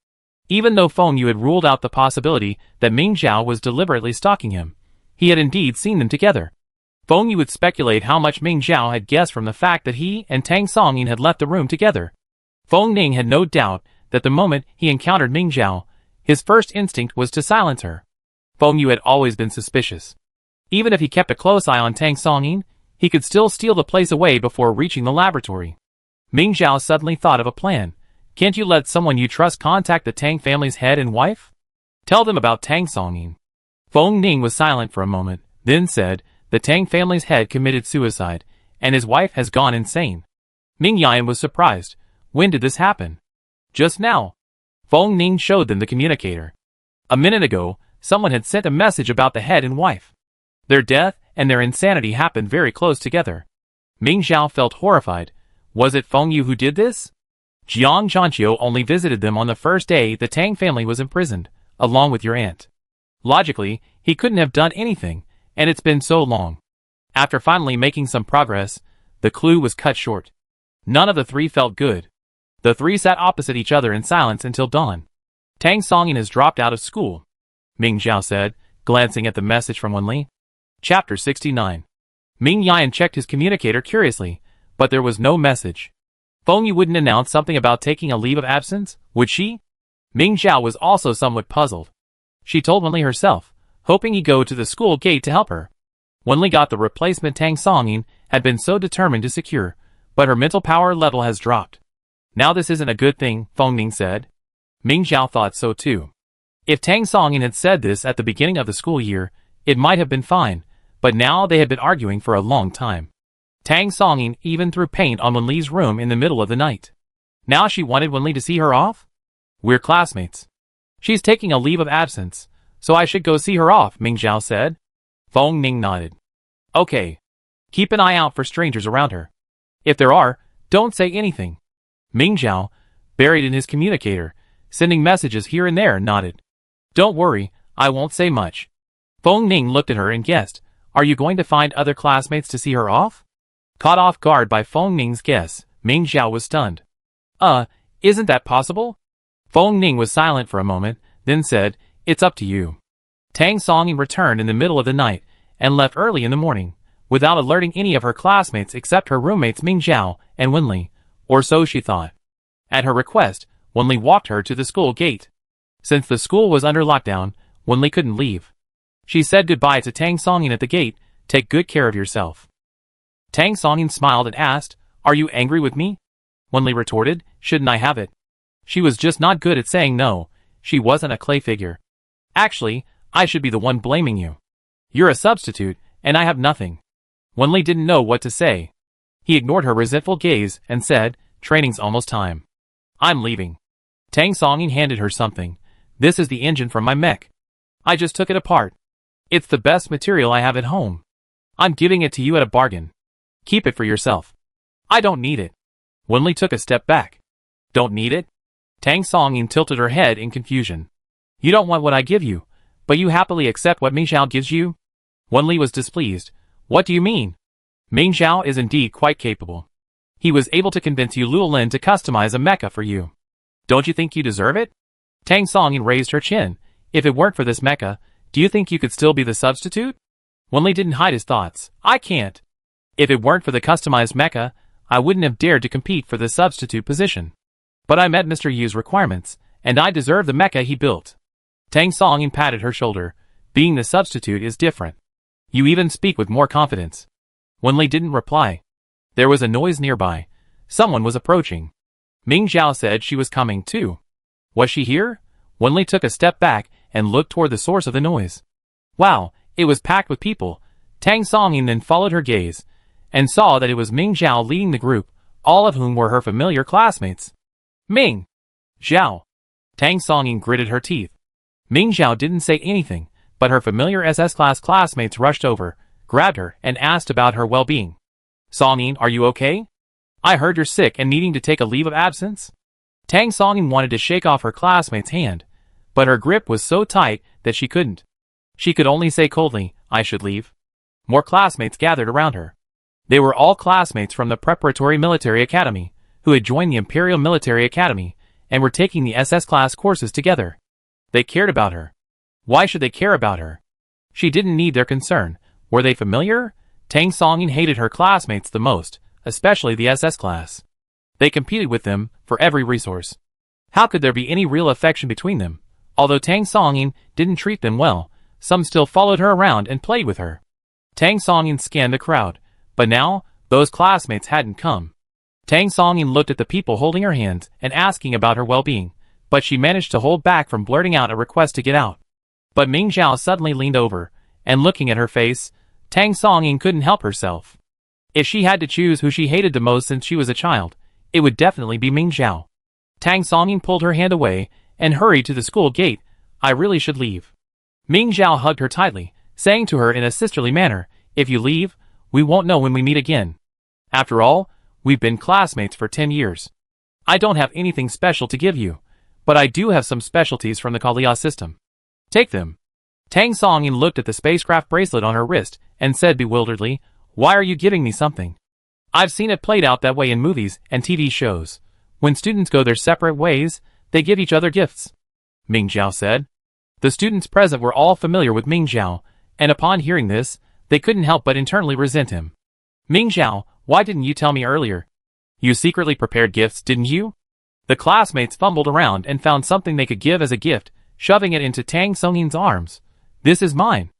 Even though Feng Yu had ruled out the possibility that Ming Zhao was deliberately stalking him, he had indeed seen them together. Feng Yu would speculate how much Ming Zhao had guessed from the fact that he and Tang Songyin had left the room together. Feng Ning had no doubt that the moment he encountered Ming Zhao, his first instinct was to silence her. Feng Yu had always been suspicious. Even if he kept a close eye on Tang Songyin, he could still steal the place away before reaching the laboratory. Ming Zhao suddenly thought of a plan. Can't you let someone you trust contact the Tang family's head and wife? Tell them about Tang Songyin. Feng Ning was silent for a moment, then said, the Tang family's head committed suicide, and his wife has gone insane. Ming Yan was surprised. When did this happen? Just now. Feng Ning showed them the communicator. A minute ago, someone had sent a message about the head and wife. Their death and their insanity happened very close together. Ming Zhao felt horrified. Was it Feng Yu who did this? Jiang Zhanqiu only visited them on the first day the Tang family was imprisoned, along with your aunt. Logically, he couldn't have done anything, and it's been so long. After finally making some progress, the clue was cut short. None of the three felt good. The three sat opposite each other in silence until dawn. Tang Songyin has dropped out of school, Ming Zhao said, glancing at the message from Wenli. Chapter 69. Ming Yan checked his communicator curiously, but there was no message. Feng Yu wouldn't announce something about taking a leave of absence, would she? Ming Zhao was also somewhat puzzled. She told Wenli herself, hoping he'd go to the school gate to help her. Wenli got the replacement Tang Songyin had been so determined to secure, but her mental power level has dropped. Now this isn't a good thing, Feng Ning said. Ming Zhao thought so too. If Tang Songyin had said this at the beginning of the school year, it might have been fine, but now they had been arguing for a long time. Tang Songyin even threw paint on Wenli's room in the middle of the night. Now she wanted Wenli to see her off? We're classmates. She's taking a leave of absence, so I should go see her off, Ming Zhao said. Feng Ning nodded. Okay. Keep an eye out for strangers around her. If there are, don't say anything. Ming Zhao, buried in his communicator, sending messages here and there, nodded. Don't worry, I won't say much. Feng Ning looked at her and guessed, are you going to find other classmates to see her off? Caught off guard by Feng Ning's guess, Ming Zhao was stunned. Isn't that possible? Feng Ning was silent for a moment, then said, it's up to you. Tang Songyin returned in the middle of the night, and left early in the morning, without alerting any of her classmates except her roommates Ming Zhao and Wenli, or so she thought. At her request, Wenli walked her to the school gate. Since the school was under lockdown, Wenli couldn't leave. She said goodbye to Tang Songyin at the gate, take good care of yourself. Tang Songyin smiled and asked, are you angry with me? Wenli retorted, shouldn't I have it? She was just not good at saying no, she wasn't a clay figure. Actually, I should be the one blaming you. You're a substitute, and I have nothing. Wenli didn't know what to say. He ignored her resentful gaze and said, "Training's almost time. I'm leaving." Tang Songyin handed her something. "This is the engine from my mech. I just took it apart. It's the best material I have at home. I'm giving it to you at a bargain. Keep it for yourself." "I don't need it." Wenli took a step back. "Don't need it?" Tang Songyin tilted her head in confusion. "You don't want what I give you, but you happily accept what Ming Xiao gives you?" Wenli was displeased. "What do you mean?" "Ming Xiao is indeed quite capable. He was able to convince Yu Luolin to customize a mecha for you. Don't you think you deserve it?" Tang Songyin raised her chin. "If it weren't for this mecha, do you think you could still be the substitute?" Wenli didn't hide his thoughts. "I can't. If it weren't for the customized mecha, I wouldn't have dared to compete for the substitute position. But I met Mr. Yu's requirements, and I deserve the mecha he built." Tang Songyin patted her shoulder. "Being the substitute is different. You even speak with more confidence." Wenli didn't reply. There was a noise nearby. Someone was approaching. Ming Xiao said she was coming too. Was she here? Wenli took a step back and looked toward the source of the noise. Wow, it was packed with people. Tang Songyin then followed her gaze, and saw that it was Ming Xiao leading the group, all of whom were her familiar classmates. "Ming Xiao." Tang Songyin gritted her teeth. Ming Xiao didn't say anything, but her familiar SS class classmates rushed over, grabbed her, and asked about her well-being. "Songyin, are you okay? I heard you're sick and needing to take a leave of absence." Tang Songyin wanted to shake off her classmate's hand, but her grip was so tight that she couldn't. She could only say coldly, "I should leave." More classmates gathered around her. They were all classmates from the Preparatory Military Academy, who had joined the Imperial Military Academy, and were taking the SS class courses together. They cared about her. Why should they care about her? She didn't need their concern. Were they familiar? Tang Songyin hated her classmates the most, especially the SS class. They competed with them for every resource. How could there be any real affection between them? Although Tang Songyin didn't treat them well, some still followed her around and played with her. Tang Songyin scanned the crowd, but now, those classmates hadn't come. Tang Songyin looked at the people holding her hands and asking about her well-being, but she managed to hold back from blurting out a request to get out. But Ming Xiao suddenly leaned over, and looking at her face, Tang Songyin couldn't help herself. If she had to choose who she hated the most since she was a child, it would definitely be Ming Xiao. Tang Songyin pulled her hand away and hurried to the school gate. "I really should leave." Ming Xiao hugged her tightly, saying to her in a sisterly manner, "If you leave, we won't know when we meet again. After all, we've been classmates for 10 years. I don't have anything special to give you, but I do have some specialties from the Kalia system. Take them." Tang Songyin looked at the spacecraft bracelet on her wrist and said bewilderedly, "Why are you giving me something? I've seen it played out that way in movies and TV shows. When students go their separate ways, they give each other gifts," Ming Xiao said. The students present were all familiar with Ming Xiao, and upon hearing this, they couldn't help but internally resent him. "Ming Xiao, why didn't you tell me earlier? You secretly prepared gifts, didn't you?" The classmates fumbled around and found something they could give as a gift, shoving it into Tang Songyin's arms. "This is mine.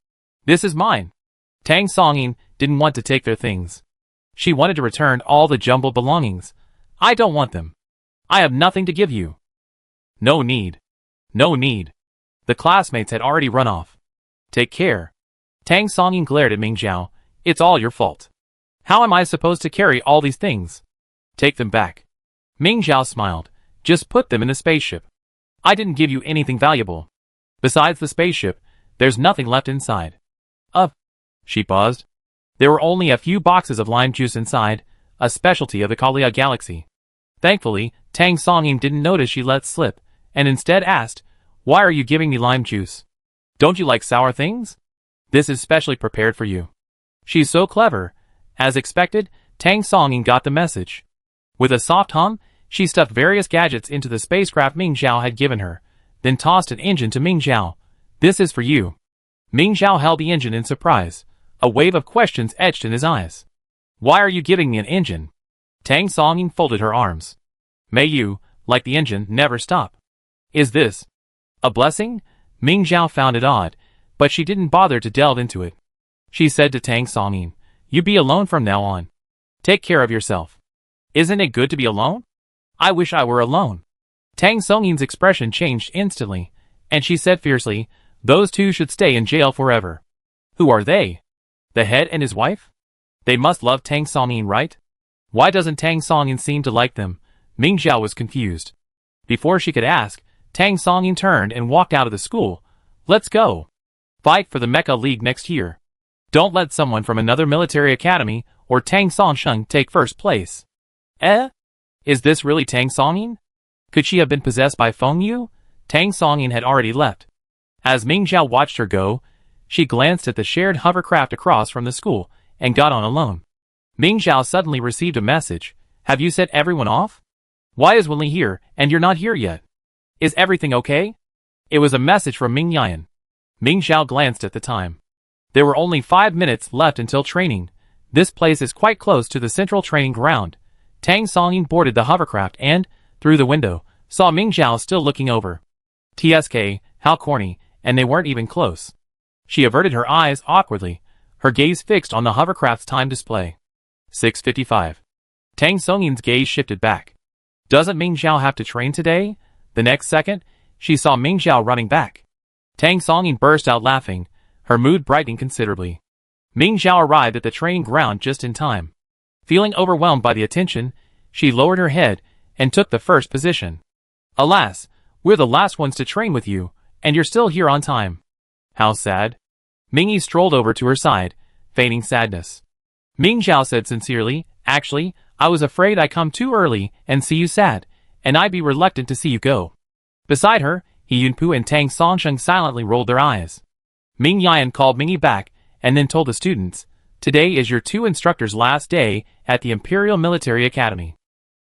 This is mine." Tang Songyin didn't want to take their things. She wanted to return all the jumbled belongings. "I don't want them. I have nothing to give you." "No need. No need." The classmates had already run off. "Take care." Tang Songyin glared at Ming Xiao. "It's all your fault. How am I supposed to carry all these things?" "Take them back." Ming Xiao smiled. "Just put them in the spaceship. I didn't give you anything valuable. Besides the spaceship, there's nothing left inside." She paused. There were only a few boxes of lime juice inside, a specialty of the Kalia galaxy. Thankfully, Tang Songyin didn't notice she let slip, and instead asked, "Why are you giving me lime juice? Don't you like sour things? This is specially prepared for you." She's so clever. As expected, Tang Songyin got the message. With a soft hum, she stuffed various gadgets into the spacecraft Ming Xiao had given her, then tossed an engine to Ming Xiao. "This is for you." Ming Xiao held the engine in surprise. A wave of questions etched in his eyes. "Why are you giving me an engine?" Tang Songyin folded her arms. "May you, like the engine, never stop." "Is this a blessing?" Ming Xiao found it odd, but she didn't bother to delve into it. She said to Tang Songyin, "You be alone from now on. Take care of yourself." "Isn't it good to be alone? I wish I were alone." Tang Songyin's expression changed instantly, and she said fiercely, "Those two should stay in jail forever." "Who are they? The head and his wife? They must love Tang Songyin, right?" Why doesn't Tang Songyin seem to like them? Ming Xiao was confused. Before she could ask, Tang Songyin turned and walked out of the school. Let's go. Fight for the Mecha League next year. Don't let someone from another military academy or Tang Songsheng take first place. Is this really Tang Songyin? Could she have been possessed by Feng Yu? Tang Songyin had already left. As Ming Xiao watched her go, she glanced at the shared hovercraft across from the school and got on alone. Ming Xiao suddenly received a message. Have you set everyone off? Why is Wenli here and you're not here yet? Is everything okay? It was a message from Ming Yan. Ming Xiao glanced at the time. There were only 5 minutes left until training. This place is quite close to the central training ground. Tang Songyin boarded the hovercraft and, through the window, saw Ming Xiao still looking over. TSK, how corny, and they weren't even close. She averted her eyes awkwardly, her gaze fixed on the hovercraft's time display. 6:55. Tang Songyin's gaze shifted back. Doesn't Ming Xiao have to train today? The next second, she saw Ming Xiao running back. Tang Songyin burst out laughing, her mood brightening considerably. Ming Xiao arrived at the training ground just in time. Feeling overwhelmed by the attention, she lowered her head and took the first position. Alas, we're the last ones to train with you, and you're still here on time. How sad. Mingyi strolled over to her side, feigning sadness. Ming Xiao said sincerely, actually, I was afraid I'd come too early and see you sad, and I'd be reluctant to see you go. Beside her, He Yunpu and Tang Songsheng silently rolled their eyes. Ming Yan called Mingyi back, and then told the students, today is your 2 instructors' last day at the Imperial Military Academy.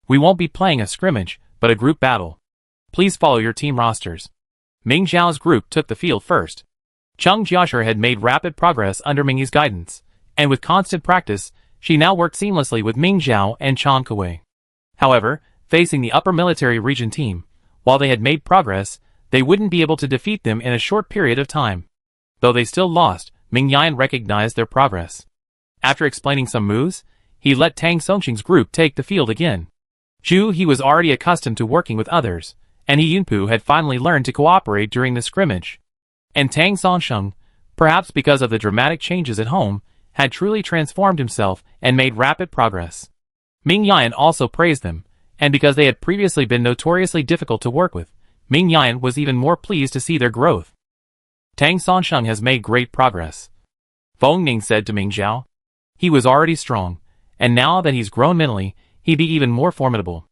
We won't be playing a scrimmage, but a group battle. Please follow your team rosters. Ming Xiao's group took the field first. Cheng Jiashi had made rapid progress under Mingyi's guidance, and with constant practice, she now worked seamlessly with Ming Xiao and Chang Kuei. However, facing the upper military region team, while they had made progress, they wouldn't be able to defeat them in a short period of time. Though they still lost, Ming Yan recognized their progress. After explaining some moves, he let Tang Songxing's group take the field again. He was already accustomed to working with others, and He Yunpu had finally learned to cooperate during the scrimmage. And Tang Songsheng, perhaps because of the dramatic changes at home, had truly transformed himself and made rapid progress. Ming Yan also praised them, and because they had previously been notoriously difficult to work with, Ming Yan was even more pleased to see their growth. Tang Songsheng has made great progress, Feng Ning said to Ming Xiao. He was already strong, and now that he's grown mentally, he'd be even more formidable.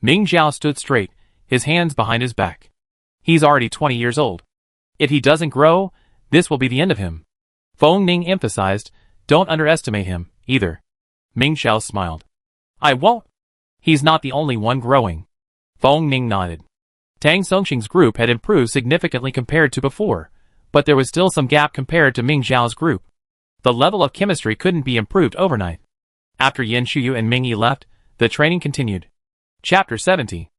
Ming Xiao stood straight, his hands behind his back. He's already 20 years old. If he doesn't grow, this will be the end of him. Feng Ning emphasized, don't underestimate him, either. Ming Xiao smiled. I won't. He's not the only one growing. Feng Ning nodded. Tang Songxing's group had improved significantly compared to before, but there was still some gap compared to Ming Xiao's group. The level of chemistry couldn't be improved overnight. After Yin Shuyu and Mingyi left, the training continued. Chapter 70.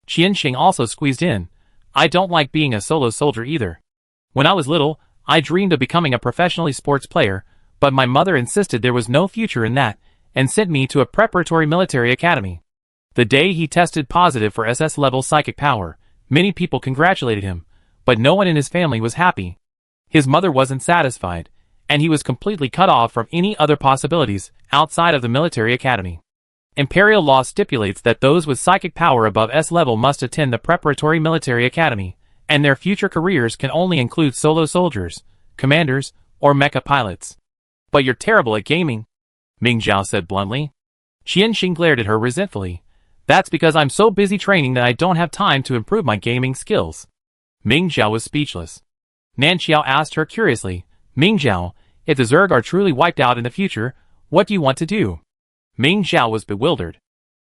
Qianxing also squeezed in. I don't like being a solo soldier either. When I was little, I dreamed of becoming a professional sports player, but my mother insisted there was no future in that, and sent me to a preparatory military academy. The day he tested positive for SS-level psychic power, many people congratulated him, but no one in his family was happy. His mother wasn't satisfied, and he was completely cut off from any other possibilities outside of the military academy. Imperial law stipulates that those with psychic power above S level must attend the preparatory military academy, and their future careers can only include solo soldiers, commanders, or mecha pilots. But you're terrible at gaming, Ming Xiao said bluntly. Qianxing glared at her resentfully. That's because I'm so busy training that I don't have time to improve my gaming skills. Ming Xiao was speechless. Nan Xiao asked her curiously, Ming Xiao, if the Zerg are truly wiped out in the future, what do you want to do? Ming Xiao was bewildered.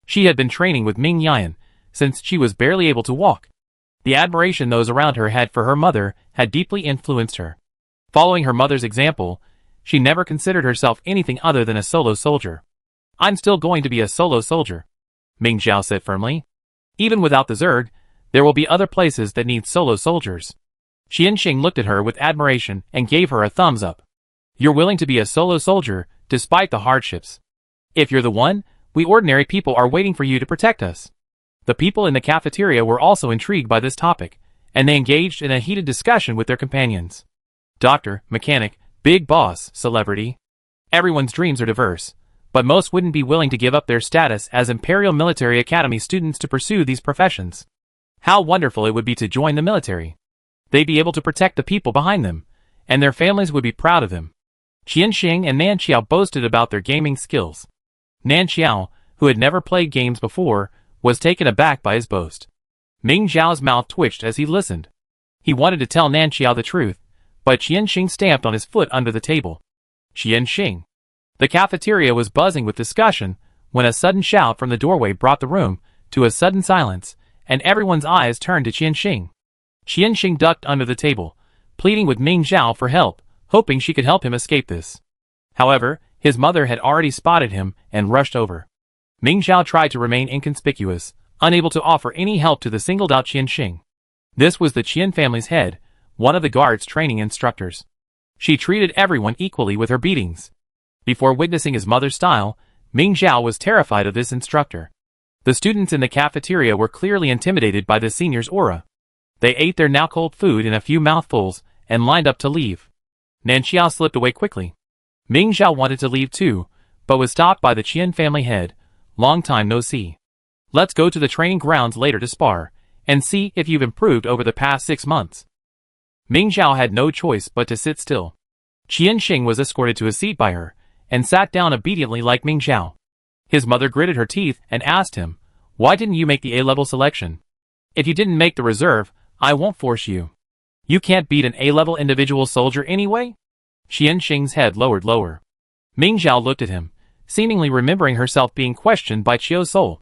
She had been training with Ming Yan since she was barely able to walk. The admiration those around her had for her mother had deeply influenced her. Following her mother's example, she never considered herself anything other than a solo soldier. I'm still going to be a solo soldier, Ming Xiao said firmly. Even without the Zerg, there will be other places that need solo soldiers. Qianxing looked at her with admiration and gave her a thumbs up. You're willing to be a solo soldier, despite the hardships. If you're the one, we ordinary people are waiting for you to protect us. The people in the cafeteria were also intrigued by this topic, and they engaged in a heated discussion with their companions. Doctor, mechanic, big boss, celebrity. Everyone's dreams are diverse, but most wouldn't be willing to give up their status as Imperial Military Academy students to pursue these professions. How wonderful it would be to join the military. They'd be able to protect the people behind them, and their families would be proud of them. Qian Xing and Nan Xiao boasted about their gaming skills. Nan Xiao, who had never played games before, was taken aback by his boast. Ming Zhao's mouth twitched as he listened. He wanted to tell Nan Xiao the truth, but Qian Xing stamped on his foot under the table. Qian Xing. The cafeteria was buzzing with discussion when a sudden shout from the doorway brought the room to a sudden silence, and everyone's eyes turned to Qian Xing. Qian Xing ducked under the table, pleading with Ming Zhao for help, hoping she could help him escape this. However, his mother had already spotted him and rushed over. Ming Zhao tried to remain inconspicuous, unable to offer any help to the singled-out Qian Xing. This was the Qian family's head, one of the guards' training instructors. She treated everyone equally with her beatings. Before witnessing his mother's style, Ming Zhao was terrified of this instructor. The students in the cafeteria were clearly intimidated by the senior's aura. They ate their now-cold food in a few mouthfuls and lined up to leave. Nan Xiao slipped away quickly. Ming Zhao wanted to leave too, but was stopped by the Qian family head. Long time no see. Let's go to the training grounds later to spar, and see if you've improved over the past 6 months. Ming Zhao had no choice but to sit still. Qian Xing was escorted to a seat by her, and sat down obediently like Ming Zhao. His mother gritted her teeth and asked him, "Why didn't you make the A-level selection? If you didn't make the reserve, I won't force you. You can't beat an A-level individual soldier anyway?" Qian Xing's head lowered lower. Ming Zhao looked at him, seemingly remembering herself being questioned by Qiu Soul.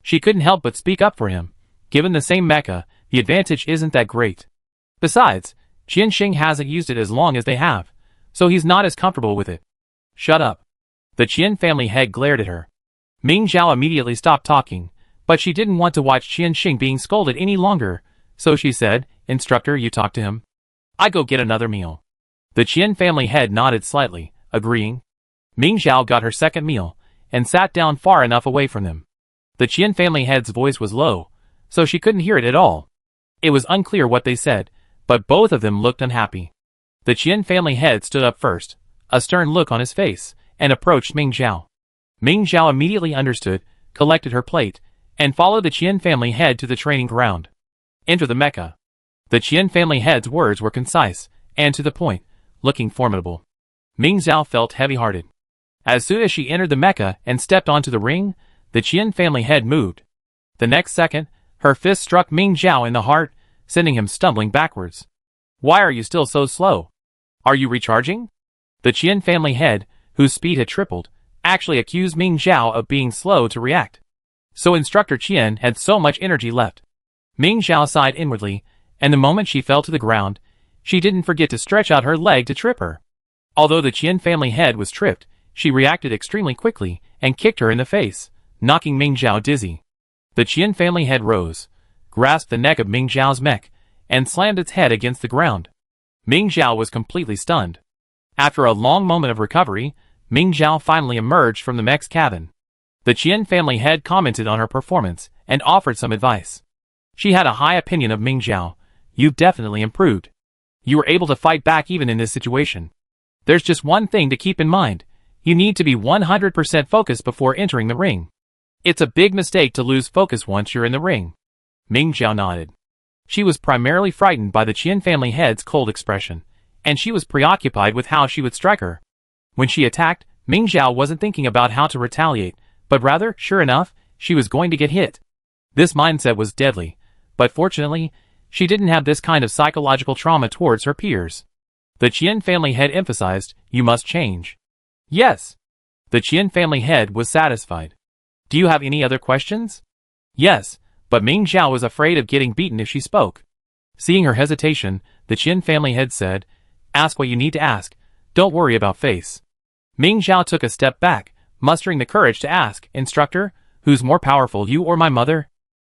She couldn't help but speak up for him. Given the same mecha, the advantage isn't that great. Besides, Qian Xing hasn't used it as long as they have, so he's not as comfortable with it. Shut up. The Qian family head glared at her. Ming Zhao immediately stopped talking, but she didn't want to watch Qian Xing being scolded any longer, so she said, "Instructor, you talk to him. I go get another meal." The Qian family head nodded slightly, agreeing. Ming Zhao got her second meal, and sat down far enough away from them. The Qian family head's voice was low, so she couldn't hear it at all. It was unclear what they said, but both of them looked unhappy. The Qian family head stood up first, a stern look on his face, and approached Ming Zhao. Ming Zhao immediately understood, collected her plate, and followed the Qian family head to the training ground. Enter the mecha. The Qian family head's words were concise, and to the point, looking formidable. Ming Zhao felt heavy-hearted. As soon as she entered the mecha and stepped onto the ring, the Qian family head moved. The next second, her fist struck Ming Zhao in the heart, sending him stumbling backwards. "Why are you still so slow? Are you recharging?" The Qian family head, whose speed had tripled, actually accused Ming Zhao of being slow to react. So Instructor Qian had so much energy left. Ming Zhao sighed inwardly, and the moment she fell to the ground, she didn't forget to stretch out her leg to trip her. Although the Qian family head was tripped, she reacted extremely quickly and kicked her in the face, knocking Ming Zhao dizzy. The Qian family head rose, grasped the neck of Ming Zhao's mech, and slammed its head against the ground. Ming Zhao was completely stunned. After a long moment of recovery, Ming Zhao finally emerged from the mech's cabin. The Qian family head commented on her performance and offered some advice. She had a high opinion of Ming Zhao. "You've definitely improved. You were able to fight back even in this situation. There's just one thing to keep in mind. You need to be 100% focused before entering the ring. It's a big mistake to lose focus once you're in the ring." Ming Zhao nodded. She was primarily frightened by the Qian family head's cold expression, and she was preoccupied with how she would strike her. When she attacked, Ming Zhao wasn't thinking about how to retaliate, but rather, sure enough, she was going to get hit. This mindset was deadly, but fortunately, she didn't have this kind of psychological trauma towards her peers. The Qian family head emphasized, "You must change." "Yes." The Qian family head was satisfied. "Do you have any other questions?" "Yes, but Ming Zhao was afraid of getting beaten if she spoke." Seeing her hesitation, the Qian family head said, "Ask what you need to ask. Don't worry about face." Ming Zhao took a step back, mustering the courage to ask, "Instructor, who's more powerful, you or my mother?"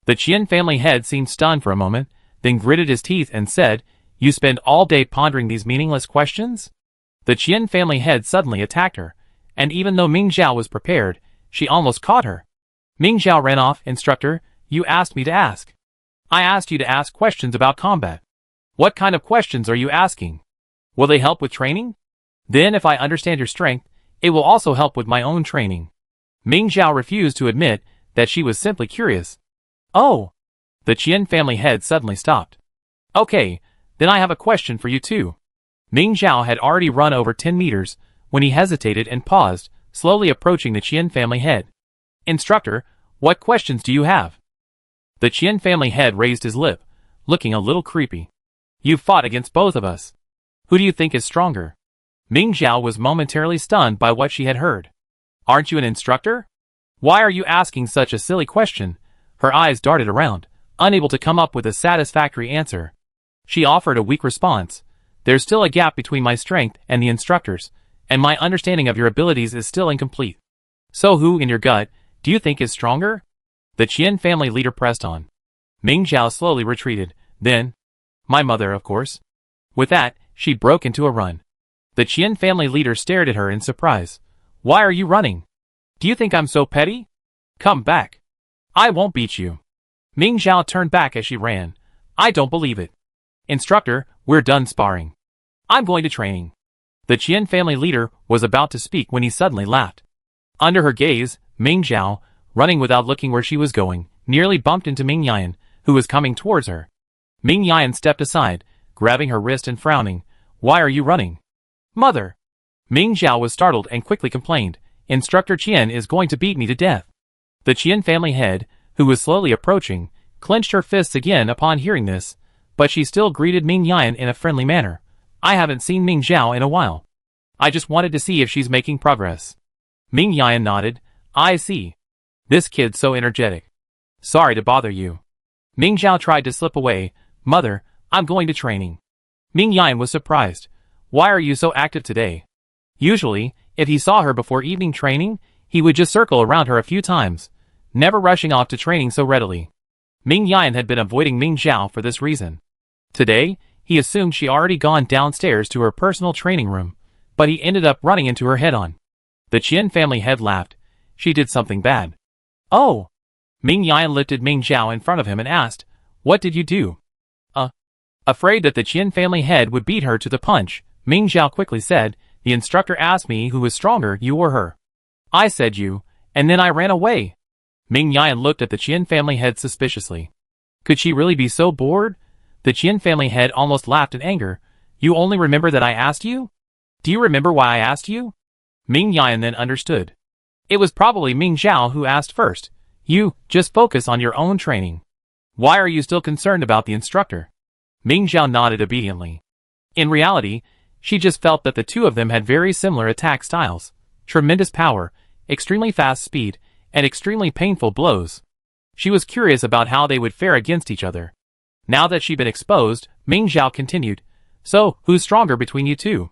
The Qian family head seemed stunned for a moment, then gritted his teeth and said, "You spend all day pondering these meaningless questions?" The Qian family head suddenly attacked her, and even though Ming Zhao was prepared, she almost caught her. Ming Zhao ran off. "Instructor, you asked me to ask. I asked you to ask questions about combat. What kind of questions are you asking? Will they help with training? Then if I understand your strength, it will also help with my own training." Ming Zhao refused to admit that she was simply curious. Oh! The Qian family head suddenly stopped. Okay, then I have a question for you too. Ming Zhao had already run over 10 meters when he hesitated and paused, slowly approaching the Qian family head. Instructor, what questions do you have? The Qian family head raised his lip, looking a little creepy. You've fought against both of us. Who do you think is stronger? Ming Zhao was momentarily stunned by what she had heard. Aren't you an instructor? Why are you asking such a silly question? Her eyes darted around, unable to come up with a satisfactory answer. She offered a weak response. There's still a gap between my strength and the instructor's, and my understanding of your abilities is still incomplete. So who, in your gut, do you think is stronger? The Qian family leader pressed on. Ming Zhao slowly retreated, then, my mother, of course. With that, she broke into a run. The Qian family leader stared at her in surprise. Why are you running? Do you think I'm so petty? Come back. I won't beat you. Ming Zhao turned back as she ran. I don't believe it. Instructor, we're done sparring. I'm going to training. The Qian family leader was about to speak when he suddenly laughed. Under her gaze, Ming Zhao, running without looking where she was going, nearly bumped into Ming Yan, who was coming towards her. Ming Yan stepped aside, grabbing her wrist and frowning. Why are you running? Mother! Ming Zhao was startled and quickly complained. Instructor Qian is going to beat me to death. The Qian family head, who was slowly approaching, clenched her fists again upon hearing this, but she still greeted Ming Yan in a friendly manner. I haven't seen Ming Zhao in a while. I just wanted to see if she's making progress. Ming Yan nodded. I see. This kid's so energetic. Sorry to bother you. Ming Zhao tried to slip away. Mother, I'm going to training. Ming Yan was surprised. Why are you so active today? Usually, if he saw her before evening training, he would just circle around her a few times, never rushing off to training so readily. Ming Yan had been avoiding Ming Zhao for this reason. Today, he assumed she already gone downstairs to her personal training room, but he ended up running into her head-on. The Qian family head laughed. She did something bad. Oh! Ming Yan lifted Ming Zhao in front of him and asked, What did you do? Afraid that the Qian family head would beat her to the punch, Ming Zhao quickly said, The instructor asked me who was stronger, you or her. I said you, and then I ran away. Ming Yan looked at the Qian family head suspiciously. Could she really be so bored? The Qian family head almost laughed in anger. You only remember that I asked you? Do you remember why I asked you? Ming Yan then understood. It was probably Ming Zhao who asked first. You, just focus on your own training. Why are you still concerned about the instructor? Ming Zhao nodded obediently. In reality, she just felt that the two of them had very similar attack styles. Tremendous power, extremely fast speed, and extremely painful blows. She was curious about how they would fare against each other. Now that she'd been exposed, Ming Zhao continued. So, who's stronger between you two?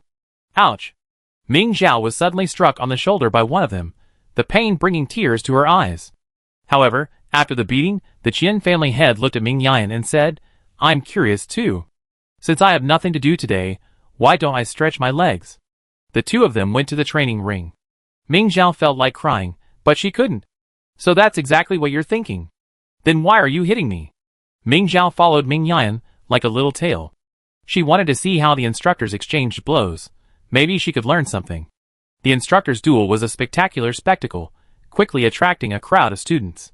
Ouch! Ming Zhao was suddenly struck on the shoulder by one of them, the pain bringing tears to her eyes. However, after the beating, the Qian family head looked at Ming Yan and said, I'm curious too. Since I have nothing to do today, why don't I stretch my legs? The two of them went to the training ring. Ming Zhao felt like crying, but she couldn't. So that's exactly what you're thinking. Then why are you hitting me? Ming Zhao followed Ming Yan like a little tail. She wanted to see how the instructors exchanged blows. Maybe she could learn something. The instructors' duel was a spectacular spectacle, quickly attracting a crowd of students.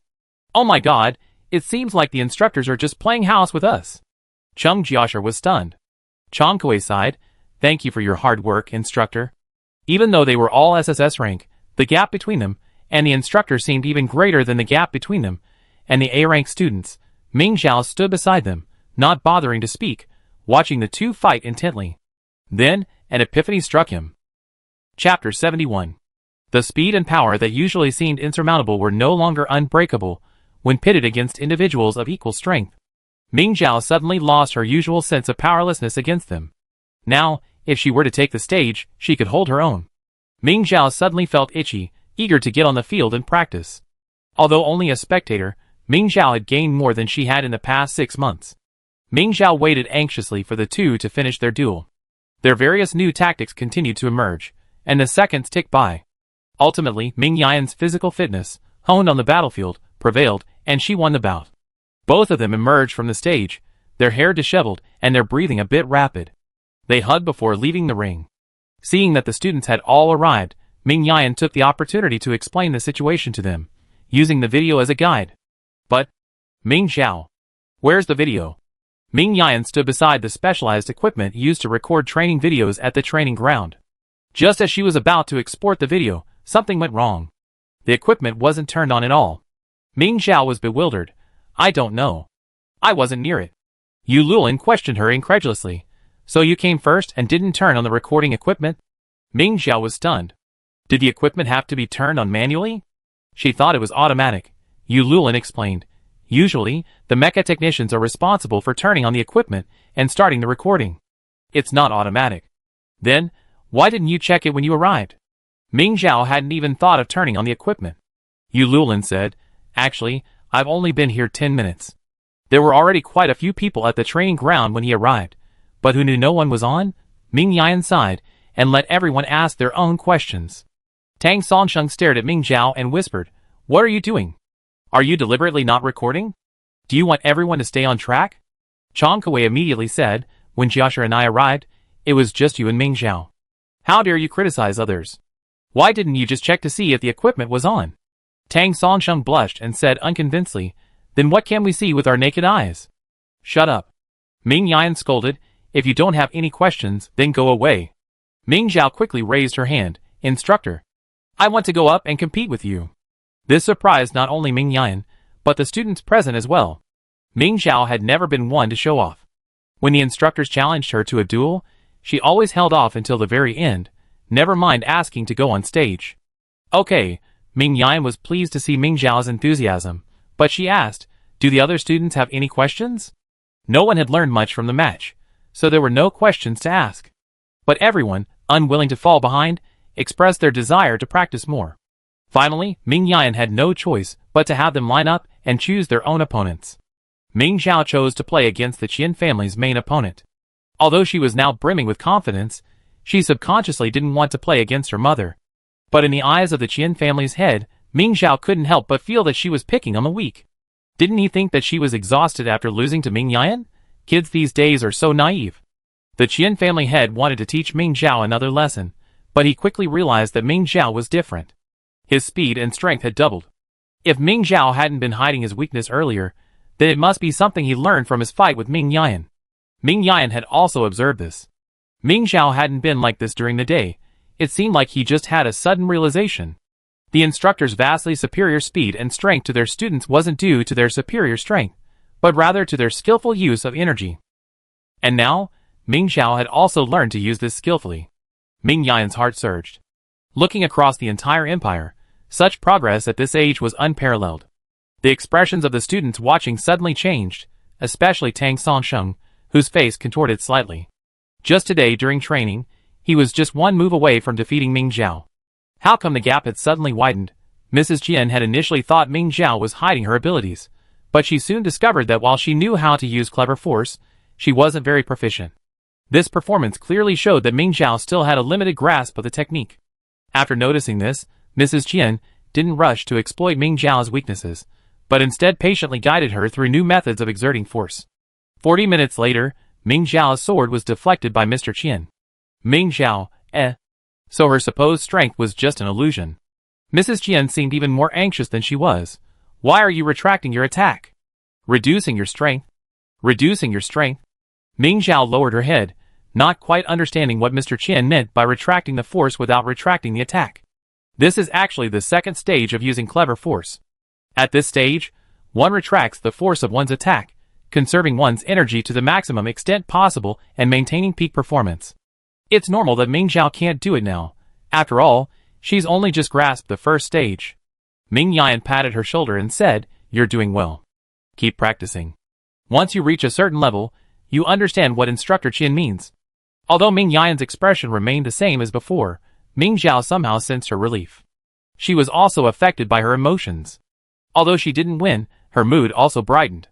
Oh my god, it seems like the instructors are just playing house with us. Cheng Jiashi was stunned. Chang Kuei sighed, Thank you for your hard work, instructor. Even though they were all SSS rank, the gap between them and the instructor seemed even greater than the gap between them and the A-rank students. Ming Zhao stood beside them, not bothering to speak, watching the two fight intently. Then, an epiphany struck him. Chapter 71. The speed and power that usually seemed insurmountable were no longer unbreakable when pitted against individuals of equal strength. Ming Zhao suddenly lost her usual sense of powerlessness against them. Now, if she were to take the stage, she could hold her own. Ming Zhao suddenly felt itchy, eager to get on the field and practice. Although only a spectator, Ming Zhao had gained more than she had in the past 6 months. Ming Zhao waited anxiously for the two to finish their duel. Their various new tactics continued to emerge, and the seconds ticked by. Ultimately, Ming Yan's physical fitness, honed on the battlefield, prevailed, and she won the bout. Both of them emerged from the stage, their hair disheveled and their breathing a bit rapid. They hugged before leaving the ring. Seeing that the students had all arrived, Ming Yan took the opportunity to explain the situation to them, using the video as a guide. But, Ming Xiao, where's the video? Ming Yan stood beside the specialized equipment used to record training videos at the training ground. Just as she was about to export the video, something went wrong. The equipment wasn't turned on at all. Ming Xiao was bewildered. I don't know. I wasn't near it. Yu Lulin questioned her incredulously. So you came first and didn't turn on the recording equipment? Ming Xiao was stunned. Did the equipment have to be turned on manually? She thought it was automatic. Yu Lulin explained. Usually, the mecha technicians are responsible for turning on the equipment and starting the recording. It's not automatic. Then, why didn't you check it when you arrived? Ming Xiao hadn't even thought of turning on the equipment. Yu Lulin said, Actually, I've only been here 10 minutes. There were already quite a few people at the training ground when he arrived, but who knew no one was on? Ming Yan sighed, and let everyone ask their own questions. Tang Songsheng stared at Ming Xiao and whispered, What are you doing? Are you deliberately not recording? Do you want everyone to stay on track? Chong Kuei immediately said, When Jiashi and I arrived, it was just you and Ming Xiao. How dare you criticize others? Why didn't you just check to see if the equipment was on? Tang Songsheng blushed and said unconvincingly, Then what can we see with our naked eyes? Shut up. Ming Yan scolded, If you don't have any questions, then go away. Ming Xiao quickly raised her hand. Instructor, I want to go up and compete with you. This surprised not only Ming Yan, but the students present as well. Ming Xiao had never been one to show off. When the instructors challenged her to a duel, she always held off until the very end, never mind asking to go on stage. Okay, Ming Yan was pleased to see Ming Xiao's enthusiasm, but she asked, Do the other students have any questions? No one had learned much from the match, so there were no questions to ask. But everyone, unwilling to fall behind, expressed their desire to practice more. Finally, Ming Yan had no choice but to have them line up and choose their own opponents. Ming Xiao chose to play against the Qian family's main opponent. Although she was now brimming with confidence, she subconsciously didn't want to play against her mother. But in the eyes of the Qian family's head, Ming Xiao couldn't help but feel that she was picking on the weak. Didn't he think that she was exhausted after losing to Ming Yan? Kids these days are so naive. The Qian family head wanted to teach Ming Xiao another lesson, but he quickly realized that Ming Xiao was different. His speed and strength had doubled. If Ming Xiao hadn't been hiding his weakness earlier, then it must be something he learned from his fight with Ming Yan. Ming Yan had also observed this. Ming Xiao hadn't been like this during the day. It seemed like he just had a sudden realization. The instructor's vastly superior speed and strength to their students wasn't due to their superior strength, but rather to their skillful use of energy. And now, Ming Xiao had also learned to use this skillfully. Ming Yan's heart surged. Looking across the entire empire, such progress at this age was unparalleled. The expressions of the students watching suddenly changed, especially Tang Songsheng, whose face contorted slightly. Just today during training, he was just one move away from defeating Ming Xiao. How come the gap had suddenly widened? Mrs. Jian had initially thought Ming Xiao was hiding her abilities, but she soon discovered that while she knew how to use clever force, she wasn't very proficient. This performance clearly showed that Ming Xiao still had a limited grasp of the technique. After noticing this, Mrs. Jian didn't rush to exploit Ming Xiao's weaknesses, but instead patiently guided her through new methods of exerting force. 40 minutes later, Ming Xiao's sword was deflected by Mr. Qian. Ming Xiao, So her supposed strength was just an illusion. Mrs. Qian seemed even more anxious than she was. Why are you retracting your attack? Reducing your strength? Reducing your strength? Ming Xiao lowered her head, not quite understanding what Mr. Qian meant by retracting the force without retracting the attack. This is actually the second stage of using clever force. At this stage, one retracts the force of one's attack, conserving one's energy to the maximum extent possible and maintaining peak performance. It's normal that Ming Xiao can't do it now. After all, she's only just grasped the first stage. Ming Yan patted her shoulder and said, You're doing well. Keep practicing. Once you reach a certain level, you understand what Instructor Qian means. Although Ming Yan's expression remained the same as before, Ming Xiao somehow sensed her relief. She was also affected by her emotions. Although she didn't win, her mood also brightened.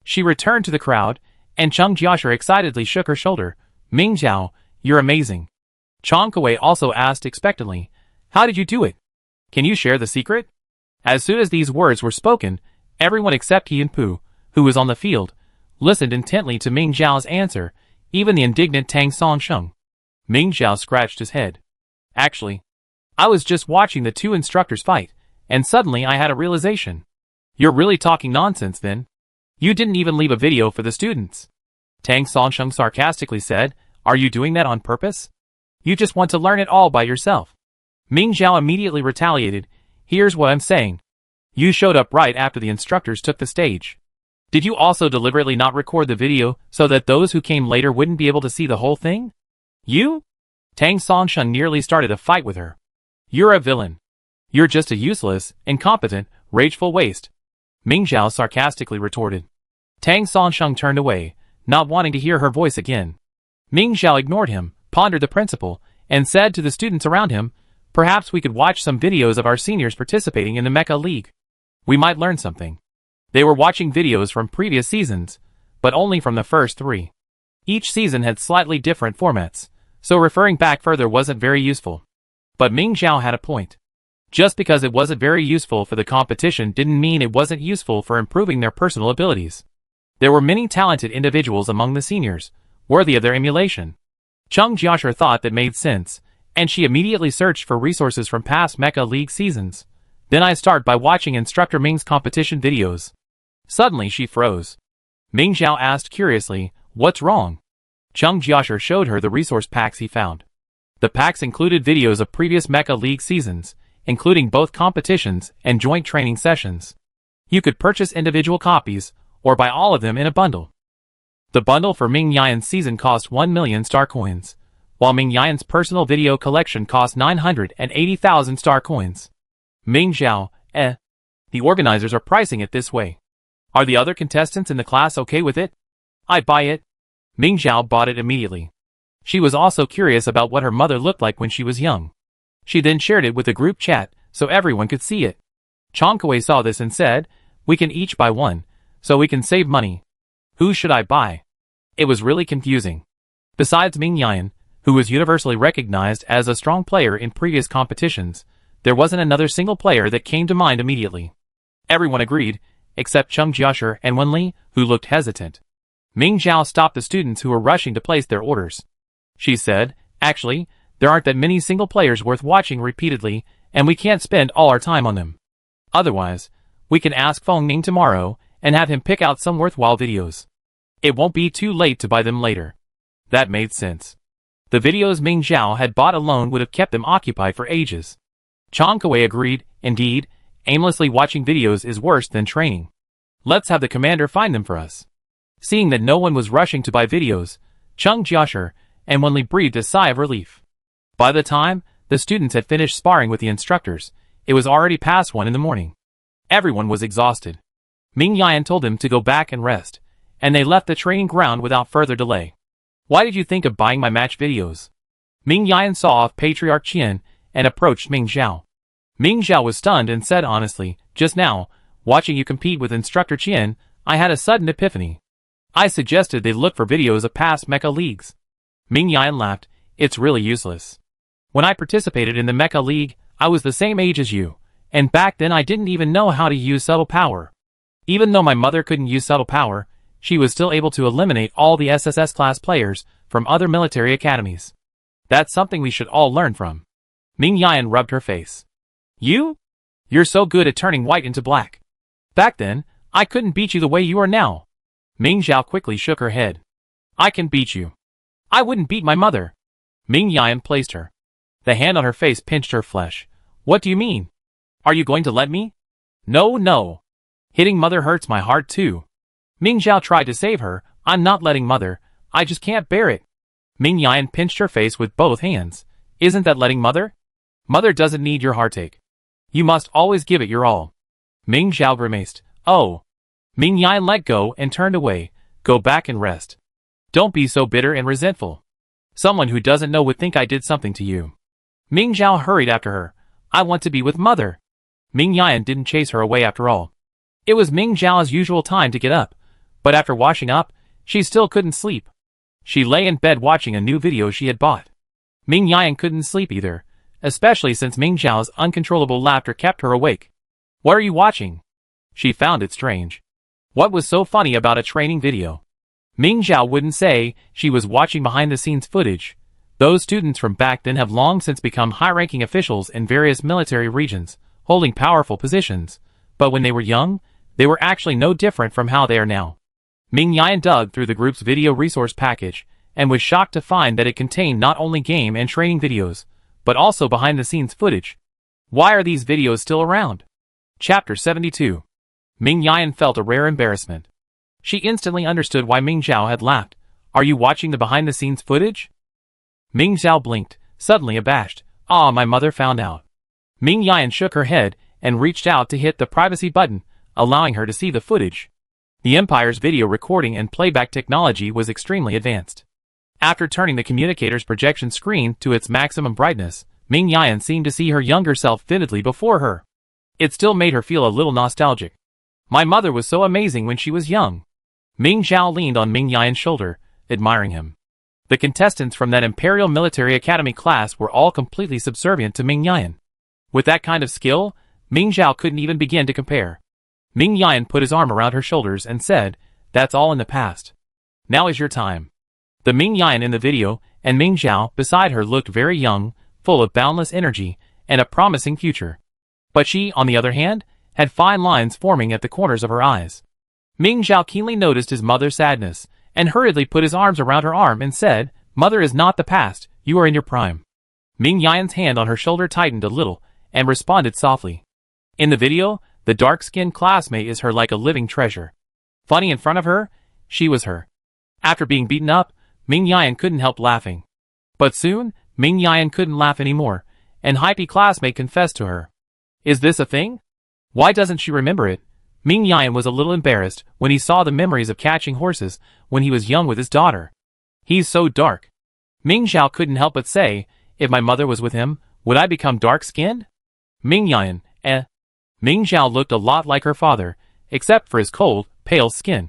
She returned to the crowd, and Cheng Jiashi excitedly shook her shoulder. Ming Xiao, you're amazing. Chong Kuei also asked expectantly, How did you do it? Can you share the secret? As soon as these words were spoken, everyone except He and Pu, who was on the field, listened intently to Ming Xiao's answer, even the indignant Tang Songsheng. Ming Xiao scratched his head. Actually, I was just watching the two instructors fight, and suddenly I had a realization. You're really talking nonsense then. You didn't even leave a video for the students. Tang Songsheng sarcastically said, are you doing that on purpose? You just want to learn it all by yourself. Ming Zhao immediately retaliated, here's what I'm saying. You showed up right after the instructors took the stage. Did you also deliberately not record the video so that those who came later wouldn't be able to see the whole thing? You? Tang Songsheng nearly started a fight with her. You're a villain. You're just a useless, incompetent, rageful waste. Ming Zhao sarcastically retorted. Tang Songsheng turned away, not wanting to hear her voice again. Ming Zhao ignored him, pondered the principle, and said to the students around him, perhaps we could watch some videos of our seniors participating in the Mecha League. We might learn something. They were watching videos from previous seasons, but only from the first 3. Each season had slightly different formats, so referring back further wasn't very useful. But Ming Zhao had a point. Just because it wasn't very useful for the competition didn't mean it wasn't useful for improving their personal abilities. There were many talented individuals among the seniors, worthy of their emulation. Chung Jiashi thought that made sense, and she immediately searched for resources from past Mecha League seasons. Then I start by watching Instructor Ming's competition videos. Suddenly she froze. Ming Zhao asked curiously, what's wrong? Chung Jiashi showed her the resource packs he found. The packs included videos of previous Mecha League seasons, including both competitions and joint training sessions. You could purchase individual copies, or buy all of them in a bundle. The bundle for Ming Yan's season cost 1 million star coins, while Ming Yan's personal video collection cost 980,000 star coins. Ming Zhao, the organizers are pricing it this way. Are the other contestants in the class okay with it? I'd buy it. Ming Zhao bought it immediately. She was also curious about what her mother looked like when she was young. She then shared it with the group chat, so everyone could see it. Chong Kuei saw this and said, we can each buy one, so we can save money. Who should I buy? It was really confusing. Besides Ming Yan, who was universally recognized as a strong player in previous competitions, there wasn't another single player that came to mind immediately. Everyone agreed, except Chung Jiashi and Wen Li, who looked hesitant. Ming Zhao stopped the students who were rushing to place their orders. She said, actually, there aren't that many single players worth watching repeatedly, and we can't spend all our time on them. Otherwise, we can ask Feng Ning tomorrow and have him pick out some worthwhile videos. It won't be too late to buy them later. That made sense. The videos Ming Zhao had bought alone would have kept them occupied for ages. Chong Kuei agreed, indeed, aimlessly watching videos is worse than training. Let's have the commander find them for us. Seeing that no one was rushing to buy videos, Chung Jiashi and Wen Li breathed a sigh of relief. By the time the students had finished sparring with the instructors, it was already past 1 in the morning. Everyone was exhausted. Ming Yan told them to go back and rest, and they left the training ground without further delay. Why did you think of buying my match videos? Ming Yan saw off Patriarch Qian and approached Ming Zhao. Ming Zhao was stunned and said honestly, just now, watching you compete with Instructor Qian, I had a sudden epiphany. I suggested they look for videos of past Mecha Leagues. Ming Yan laughed, it's really useless. When I participated in the Mecha League, I was the same age as you, and back then I didn't even know how to use subtle power. Even though my mother couldn't use subtle power, she was still able to eliminate all the SSS class players from other military academies. That's something we should all learn from. Ming Yan rubbed her face. You're so good at turning white into black. Back then, I couldn't beat you the way you are now. Ming Zhao quickly shook her head. I can beat you. I wouldn't beat my mother. Ming Yan placed her. The hand on her face pinched her flesh. What do you mean? Are you going to let me? No. Hitting mother hurts my heart too. Ming Zhao tried to save her. I'm not letting mother. I just can't bear it. Ming Yan pinched her face with both hands. Isn't that letting mother? Mother doesn't need your heartache. You must always give it your all. Ming Zhao grimaced. Oh. Ming Yan let go and turned away. Go back and rest. Don't be so bitter and resentful. Someone who doesn't know would think I did something to you. Ming Zhao hurried after her. I want to be with mother. Ming Yan didn't chase her away after all. It was Ming Zhao's usual time to get up, but after washing up, she still couldn't sleep. She lay in bed watching a new video she had bought. Ming Yan couldn't sleep either, especially since Ming Zhao's uncontrollable laughter kept her awake. What are you watching? She found it strange. What was so funny about a training video? Ming Zhao wouldn't say she was watching behind-the-scenes footage, Those students from back then have long since become high-ranking officials in various military regions, holding powerful positions, but when they were young, they were actually no different from how they are now. Ming Yan dug through the group's video resource package and was shocked to find that it contained not only game and training videos, but also behind-the-scenes footage. Why are these videos still around? Chapter 72. Ming Yan felt a rare embarrassment. She instantly understood why Ming Zhao had laughed. Are you watching the behind-the-scenes footage? Ming Zhao blinked, suddenly abashed. Ah, my mother found out. Ming Yan shook her head and reached out to hit the privacy button, allowing her to see the footage. The Empire's video recording and playback technology was extremely advanced. After turning the communicator's projection screen to its maximum brightness, Ming Yan seemed to see her younger self vividly before her. It still made her feel a little nostalgic. My mother was so amazing when she was young. Ming Zhao leaned on Ming Yan's shoulder, admiring him. The contestants from that Imperial Military Academy class were all completely subservient to Ming Yan. With that kind of skill, Ming Zhao couldn't even begin to compare. Ming Yan put his arm around her shoulders and said, "That's all in the past. Now is your time." The Ming Yan in the video and Ming Zhao beside her looked very young, full of boundless energy and a promising future. But she, on the other hand, had fine lines forming at the corners of her eyes. Ming Zhao keenly noticed his mother's sadness and hurriedly put his arms around her arm and said, "Mother is not the past, you are in your prime." Ming Yan's hand on her shoulder tightened a little and responded softly. In the video, the dark-skinned classmate is her like a living treasure. Funny in front of her, she was her. After being beaten up, Ming Yan couldn't help laughing. But soon, Ming Yan couldn't laugh anymore, and hypey classmate confessed to her. Is this a thing? Why doesn't she remember it? Ming Yan was a little embarrassed when he saw the memories of catching horses when he was young with his daughter. He's so dark. Ming Zhao couldn't help but say, if my mother was with him, would I become dark-skinned? Ming Yan, Ming Zhao looked a lot like her father, except for his cold, pale skin.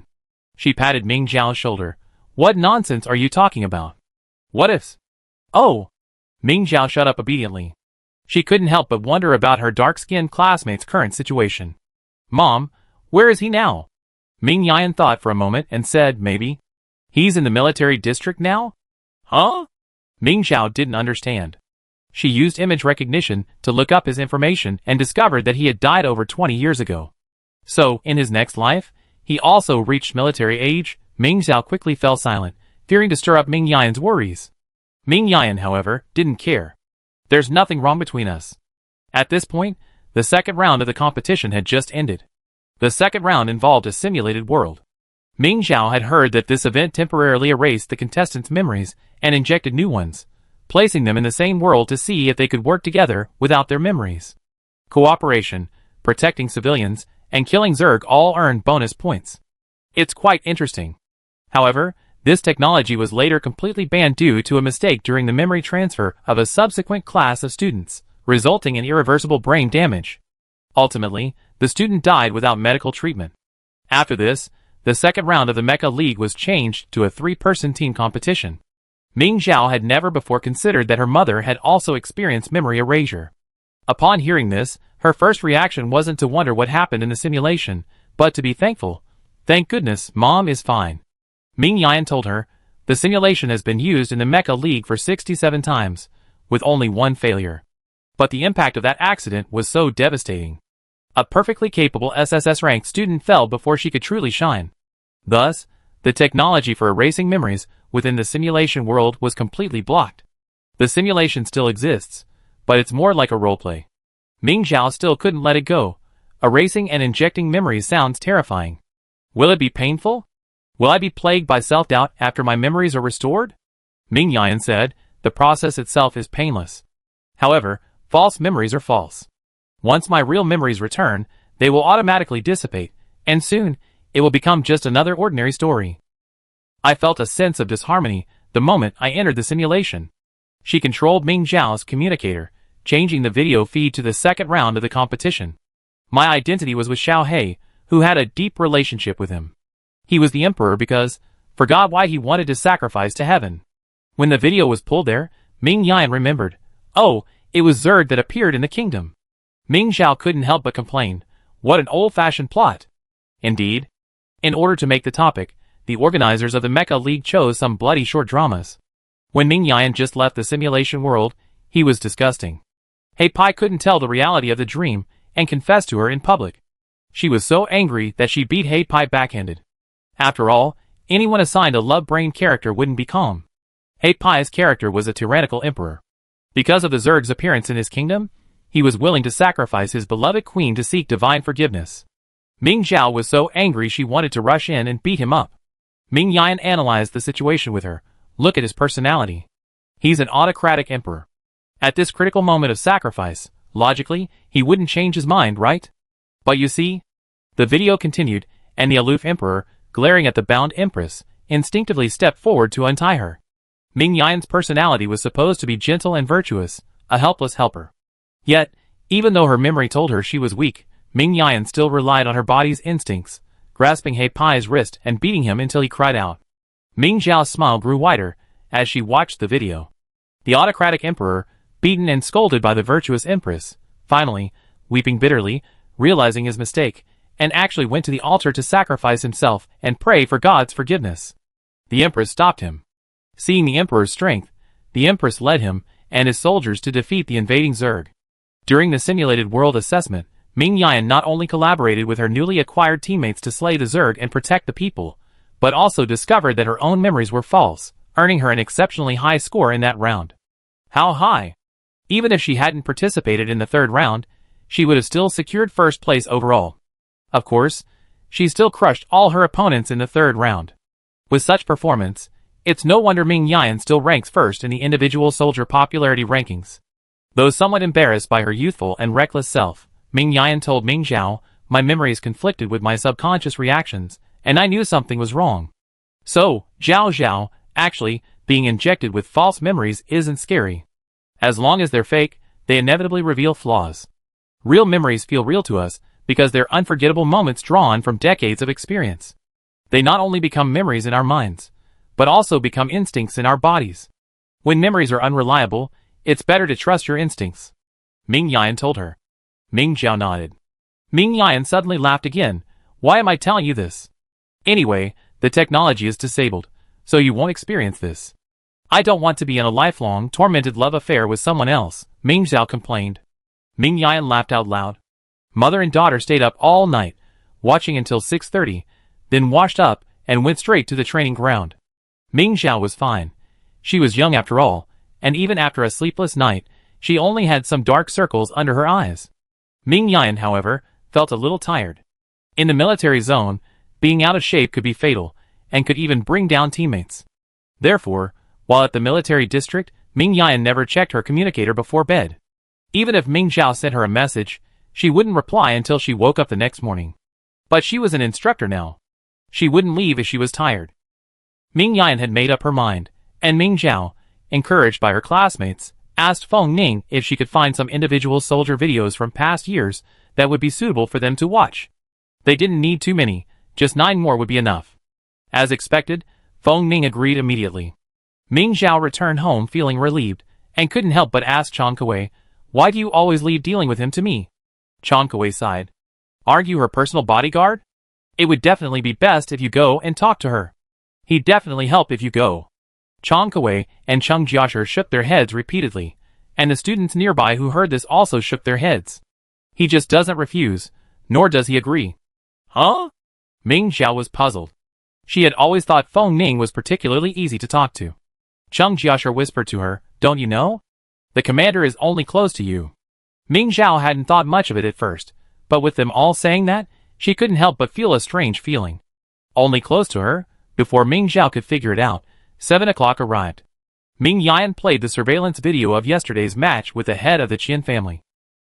She patted Ming Zhao's shoulder. What nonsense are you talking about? What ifs? Oh! Ming Zhao shut up obediently. She couldn't help but wonder about her dark-skinned classmate's current situation. Mom, where is he now? Ming Yan thought for a moment and said, maybe. He's in the military district now? Huh? Ming Zhao didn't understand. She used image recognition to look up his information and discovered that he had died over 20 years ago. So, in his next life, he also reached military age. Ming Zhao quickly fell silent, fearing to stir up Ming Yan's worries. Ming Yan, however, didn't care. There's nothing wrong between us. At this point, the second round of the competition had just ended. The second round involved a simulated world. Ming Zhao had heard that this event temporarily erased the contestants' memories and injected new ones, placing them in the same world to see if they could work together without their memories. Cooperation, protecting civilians, and killing Zerg all earned bonus points. It's quite interesting. However, this technology was later completely banned due to a mistake during the memory transfer of a subsequent class of students, resulting in irreversible brain damage. Ultimately, the student died without medical treatment. After this, the second round of the Mecha League was changed to a 3-person team competition. Ming Zhao had never before considered that her mother had also experienced memory erasure. Upon hearing this, her first reaction wasn't to wonder what happened in the simulation, but to be thankful. Thank goodness, Mom is fine. Ming Yan told her, the simulation has been used in the Mecha League for 67 times, with only one failure. But the impact of that accident was so devastating. A perfectly capable SSS-ranked student fell before she could truly shine. Thus, the technology for erasing memories within the simulation world was completely blocked. The simulation still exists, but it's more like a roleplay. Ming Zhao still couldn't let it go. Erasing and injecting memories sounds terrifying. Will it be painful? Will I be plagued by self-doubt after my memories are restored? Ming Yan said, the process itself is painless. However, false memories are false. Once my real memories return, they will automatically dissipate, and soon, it will become just another ordinary story. I felt a sense of disharmony the moment I entered the simulation. She controlled Ming Zhao's communicator, changing the video feed to the second round of the competition. My identity was with Xiao He, who had a deep relationship with him. He was the emperor because, forgot why he wanted to sacrifice to heaven. When the video was pulled there, Ming Yan remembered. Oh, it was Zerg that appeared in the kingdom. Ming Zhao couldn't help but complain. What an old-fashioned plot. Indeed. In order to make the topic, the organizers of the Mecha League chose some bloody short dramas. When Ming Yan just left the simulation world, he was disgusting. Hei Pai couldn't tell the reality of the dream and confessed to her in public. She was so angry that she beat Hei Pai backhanded. After all, anyone assigned a love-brain character wouldn't be calm. Hei Pai's character was a tyrannical emperor. Because of the Zerg's appearance in his kingdom, he was willing to sacrifice his beloved queen to seek divine forgiveness. Ming Zhao was so angry she wanted to rush in and beat him up. Ming Yan analyzed the situation with her. Look at his personality. He's an autocratic emperor. At this critical moment of sacrifice, logically, he wouldn't change his mind, right? But you see? The video continued, and the aloof emperor, glaring at the bound empress, instinctively stepped forward to untie her. Ming Yan's personality was supposed to be gentle and virtuous, a helpless helper. Yet, even though her memory told her she was weak, Ming Yan still relied on her body's instincts, grasping Hei Pai's wrist and beating him until he cried out. Ming Zhao's smile grew wider as she watched the video. The autocratic emperor, beaten and scolded by the virtuous empress, finally, weeping bitterly, realizing his mistake, and actually went to the altar to sacrifice himself and pray for God's forgiveness. The empress stopped him. Seeing the emperor's strength, the empress led him and his soldiers to defeat the invading Zerg. During the simulated world assessment, Ming Yan not only collaborated with her newly acquired teammates to slay the Zerg and protect the people, but also discovered that her own memories were false, earning her an exceptionally high score in that round. How high? Even if she hadn't participated in the third round, she would have still secured first place overall. Of course, she still crushed all her opponents in the third round. With such performance, it's no wonder Ming Yan still ranks first in the individual soldier popularity rankings. Though somewhat embarrassed by her youthful and reckless self, Ming Yan told Ming Zhao, "My memories conflicted with my subconscious reactions, and I knew something was wrong." So, Zhao, actually, being injected with false memories isn't scary. As long as they're fake, they inevitably reveal flaws. Real memories feel real to us because they're unforgettable moments drawn from decades of experience. They not only become memories in our minds, but also become instincts in our bodies. When memories are unreliable, it's better to trust your instincts, Ming Yan told her. Ming Zhao nodded. Ming Yan suddenly laughed again. Why am I telling you this? Anyway, the technology is disabled, so you won't experience this. I don't want to be in a lifelong, tormented love affair with someone else, Ming Zhao complained. Ming Yan laughed out loud. Mother and daughter stayed up all night, watching until 6:30, then washed up and went straight to the training ground. Ming Zhao was fine. She was young after all, and even after a sleepless night, she only had some dark circles under her eyes. Ming Yan, however, felt a little tired. In the military zone, being out of shape could be fatal, and could even bring down teammates. Therefore, while at the military district, Ming Yan never checked her communicator before bed. Even if Ming Zhao sent her a message, she wouldn't reply until she woke up the next morning. But she was an instructor now. She wouldn't leave if she was tired. Ming Yan had made up her mind, and Ming Zhao, encouraged by her classmates, asked Feng Ning if she could find some individual soldier videos from past years that would be suitable for them to watch. They didn't need too many, just 9 more would be enough. As expected, Feng Ning agreed immediately. Ming Zhao returned home feeling relieved, and couldn't help but ask Chang Kuei, "Why do you always leave dealing with him to me?" Chang Kuei sighed. "Aren't you her personal bodyguard? It would definitely be best if you go and talk to her. He'd definitely help if you go." Chang Kuei and Cheng Jiasher shook their heads repeatedly, and the students nearby who heard this also shook their heads. He just doesn't refuse, nor does he agree. Huh? Ming Zhao was puzzled. She had always thought Feng Ning was particularly easy to talk to. Cheng Jiasher whispered to her, "Don't you know? The commander is only close to you." Ming Zhao hadn't thought much of it at first, but with them all saying that, she couldn't help but feel a strange feeling. Only close to her? Before Ming Zhao could figure it out, 7 o'clock arrived. Ming Yan played the surveillance video of yesterday's match with the head of the Qian family.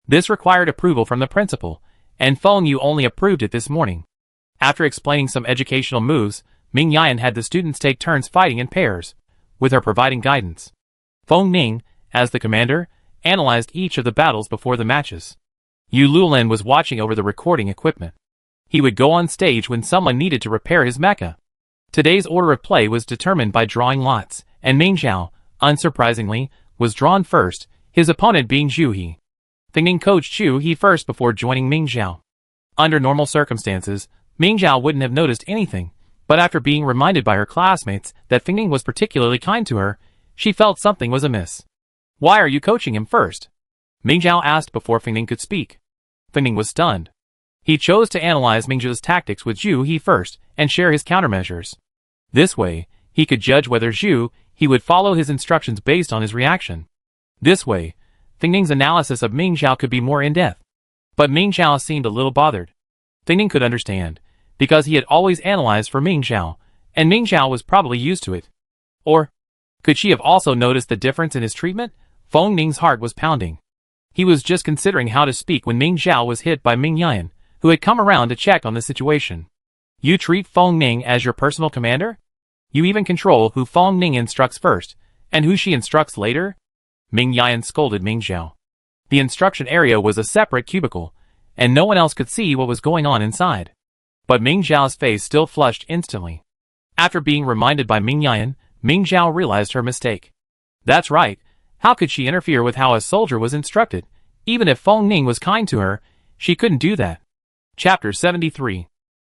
This required approval from the principal, and Feng Yu only approved it this morning. After explaining some educational moves, Ming Yan had the students take turns fighting in pairs, with her providing guidance. Feng Ning, as the commander, analyzed each of the battles before the matches. Yu Lulin was watching over the recording equipment. He would go on stage when someone needed to repair his mecha. Today's order of play was determined by drawing lots, and Ming Zhao, unsurprisingly, was drawn first, his opponent being Zhu He. Feng Ning coached Zhu He first before joining Ming Zhao. Under normal circumstances, Ming Zhao wouldn't have noticed anything, but after being reminded by her classmates that Feng Ning was particularly kind to her, She felt something was amiss. Why are you coaching him first? Ming Zhao asked before Feng Ning could speak. Feng Ning was stunned. He chose to analyze Ming Zhao's tactics with Zhu He first and share his countermeasures. This way, he could judge whether Zhu He would follow his instructions based on his reaction. This way, Feng Ning's analysis of Ming Zhao could be more in-depth. But Ming Zhao seemed a little bothered. Feng Ning could understand, because he had always analyzed for Ming Zhao, and Ming Zhao was probably used to it. Or, could she have also noticed the difference in his treatment? Feng Ning's heart was pounding. He was just considering how to speak when Ming Zhao was hit by Ming Yan, who had come around to check on the situation. You treat Feng Ning as your personal commander? You even control who Feng Ning instructs first, and who she instructs later? Ming Yan scolded Ming Zhao. The instruction area was a separate cubicle, and no one else could see what was going on inside. But Ming Zhao's face still flushed instantly. After being reminded by Ming Yan, Ming Zhao realized her mistake. That's right, how could she interfere with how a soldier was instructed? Even if Feng Ning was kind to her, she couldn't do that. Chapter 73.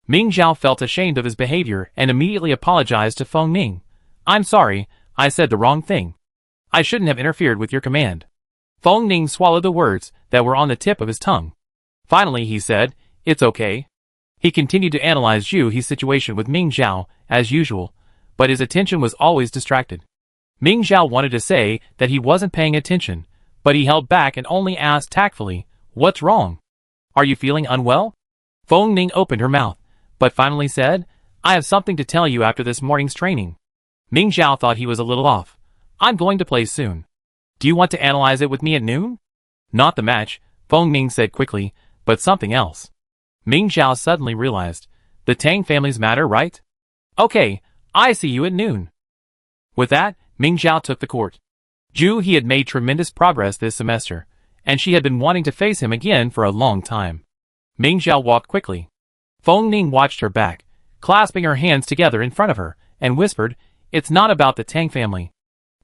Ming Zhao felt ashamed of his behavior and immediately apologized to Feng Ning. I'm sorry, I said the wrong thing. I shouldn't have interfered with your command. Feng Ning swallowed the words that were on the tip of his tongue. Finally he said, it's okay. He continued to analyze Zhu He's situation with Ming Zhao, as usual, but his attention was always distracted. Ming Zhao wanted to say that he wasn't paying attention, but he held back and only asked tactfully, what's wrong? Are you feeling unwell? Feng Ning opened her mouth, but finally said, I have something to tell you after this morning's training. Ming Zhao thought he was a little off. I'm going to play soon. Do you want to analyze it with me at noon? Not the match, Feng Ning said quickly, but something else. Ming Zhao suddenly realized, the Tang family's matter, right? Okay, I see you at noon. With that, Ming Zhao took the court. Zhu He had made tremendous progress this semester, and she had been wanting to face him again for a long time. Ming Zhao walked quickly. Feng Ning watched her back, clasping her hands together in front of her, and whispered, it's not about the Tang family.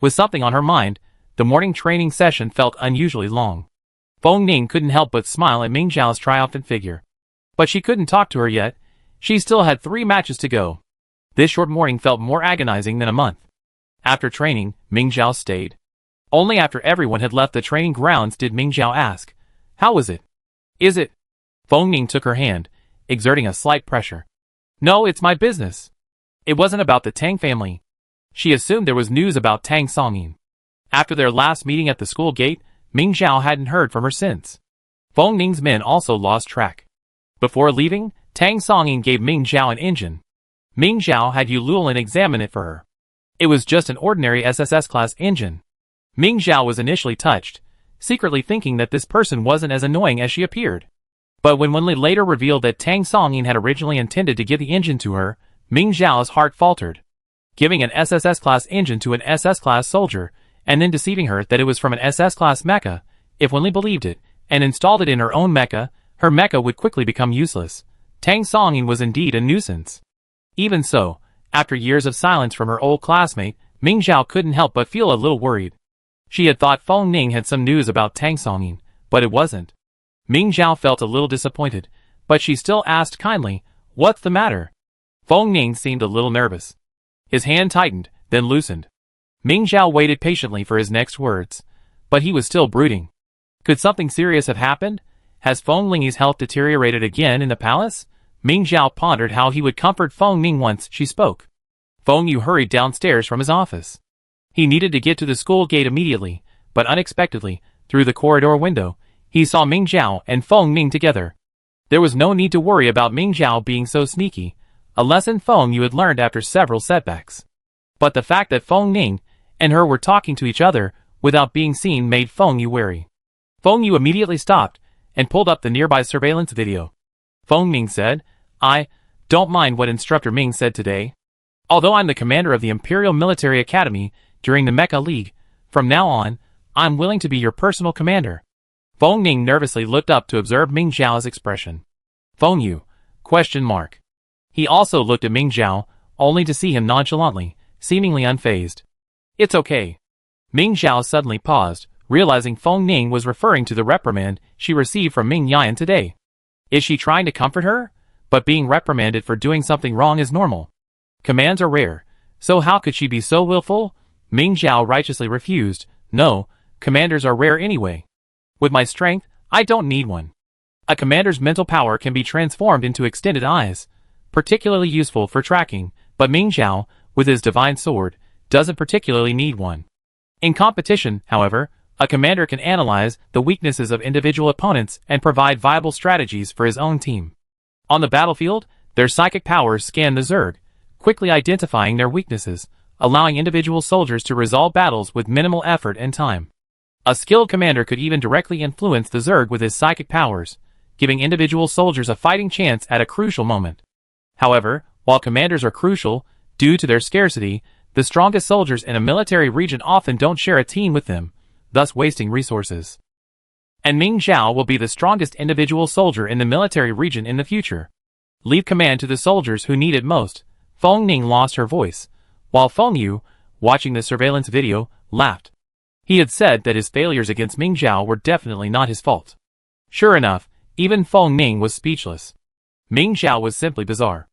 With something on her mind, the morning training session felt unusually long. Feng Ning couldn't help but smile at Ming Zhao's triumphant figure. But she couldn't talk to her yet. She still had 3 matches to go. This short morning felt more agonizing than a month. After training, Ming Zhao stayed. Only after everyone had left the training grounds did Ming Zhao ask, how was it? Is it? Feng Ning took her hand, exerting a slight pressure. No, it's my business. It wasn't about the Tang family. She assumed there was news about Tang Songyin. After their last meeting at the school gate, Ming Zhao hadn't heard from her since. Feng Ning's men also lost track. Before leaving, Tang Songyin gave Ming Zhao an engine. Ming Zhao had Yu Luolin examine it for her. It was just an ordinary SSS-class engine. Ming Zhao was initially touched, secretly thinking that this person wasn't as annoying as she appeared. But when Wenli later revealed that Tang Songyin had originally intended to give the engine to her, Ming Zhao's heart faltered. Giving an SSS-class engine to an SS-class soldier, and then deceiving her that it was from an SS-class mecha, if Wenli believed it, and installed it in her own mecha, her mecha would quickly become useless. Tang Songyin was indeed a nuisance. Even so, after years of silence from her old classmate, Ming Zhao couldn't help but feel a little worried. She had thought Feng Ning had some news about Tang Songyin, but it wasn't. Ming Zhao felt a little disappointed, but she still asked kindly, what's the matter? Feng Ning seemed a little nervous. His hand tightened, then loosened. Ming Zhao waited patiently for his next words, but he was still brooding. Could something serious have happened? Has Feng Ling's health deteriorated again in the palace? Ming Zhao pondered how he would comfort Feng Ning once she spoke. Feng Yu hurried downstairs from his office. He needed to get to the school gate immediately, but unexpectedly, through the corridor window, he saw Ming Zhao and Feng Ning together. There was no need to worry about Ming Zhao being so sneaky, a lesson Feng Yu had learned after several setbacks. But the fact that Feng Ning and her were talking to each other without being seen made Feng Yu wary. Feng Yu immediately stopped and pulled up the nearby surveillance video. Feng Ning said, I don't mind what Instructor Ming said today. Although I'm the commander of the Imperial Military Academy during the Mecha League, from now on, I'm willing to be your personal commander. Feng Ning nervously looked up to observe Ming Zhao's expression. Feng Yu? ? He also looked at Ming Zhao, only to see him nonchalantly, seemingly unfazed. It's okay. Ming Zhao suddenly paused, realizing Feng Ning was referring to the reprimand she received from Ming Yan today. Is she trying to comfort her? But being reprimanded for doing something wrong is normal. Commands are rare, so how could she be so willful? Ming Zhao righteously refused. No, commanders are rare anyway. With my strength, I don't need one. A commander's mental power can be transformed into extended eyes, particularly useful for tracking, but Ming Zhao, with his divine sword, doesn't particularly need one. In competition, however, a commander can analyze the weaknesses of individual opponents and provide viable strategies for his own team. On the battlefield, their psychic powers scan the Zerg, quickly identifying their weaknesses, allowing individual soldiers to resolve battles with minimal effort and time. A skilled commander could even directly influence the Zerg with his psychic powers, giving individual soldiers a fighting chance at a crucial moment. However, while commanders are crucial, due to their scarcity, the strongest soldiers in a military region often don't share a team with them, thus wasting resources. And Ming Zhao will be the strongest individual soldier in the military region in the future. Leave command to the soldiers who need it most. Feng Ning lost her voice, while Feng Yu, watching the surveillance video, laughed. He had said that his failures against Ming Zhao were definitely not his fault. Sure enough, even Feng Ning was speechless. Ming Zhao was simply bizarre.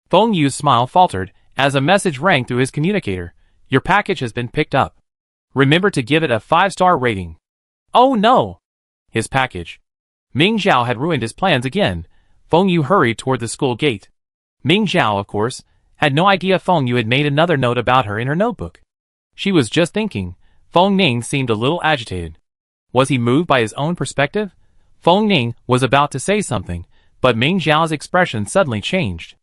Feng Yu's smile faltered as a message rang through his communicator. Your package has been picked up. Remember to give it a 5-star rating. Oh no! His package. Ming Zhao had ruined his plans again. Feng Yu hurried toward the school gate. Ming Zhao, of course, had no idea Feng Yu had made another note about her in her notebook. She was just thinking. Feng Ning seemed a little agitated. Was he moved by his own perspective? Feng Ning was about to say something, but Ming Zhao's expression suddenly changed.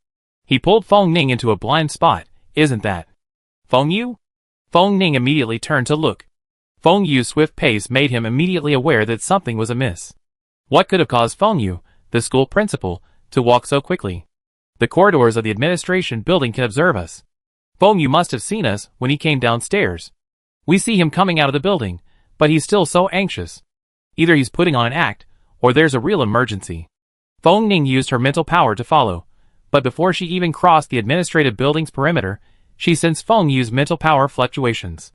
He pulled Feng Ning into a blind spot. Isn't that Feng Yu? Feng Ning immediately turned to look. Feng Yu's swift pace made him immediately aware that something was amiss. What could have caused Feng Yu, the school principal, to walk so quickly? The corridors of the administration building can observe us. Feng Yu must have seen us when he came downstairs. We see him coming out of the building, but he's still so anxious. Either he's putting on an act, or there's a real emergency. Feng Ning used her mental power to follow, but before she even crossed the administrative building's perimeter, she sensed Feng Yu's mental power fluctuations.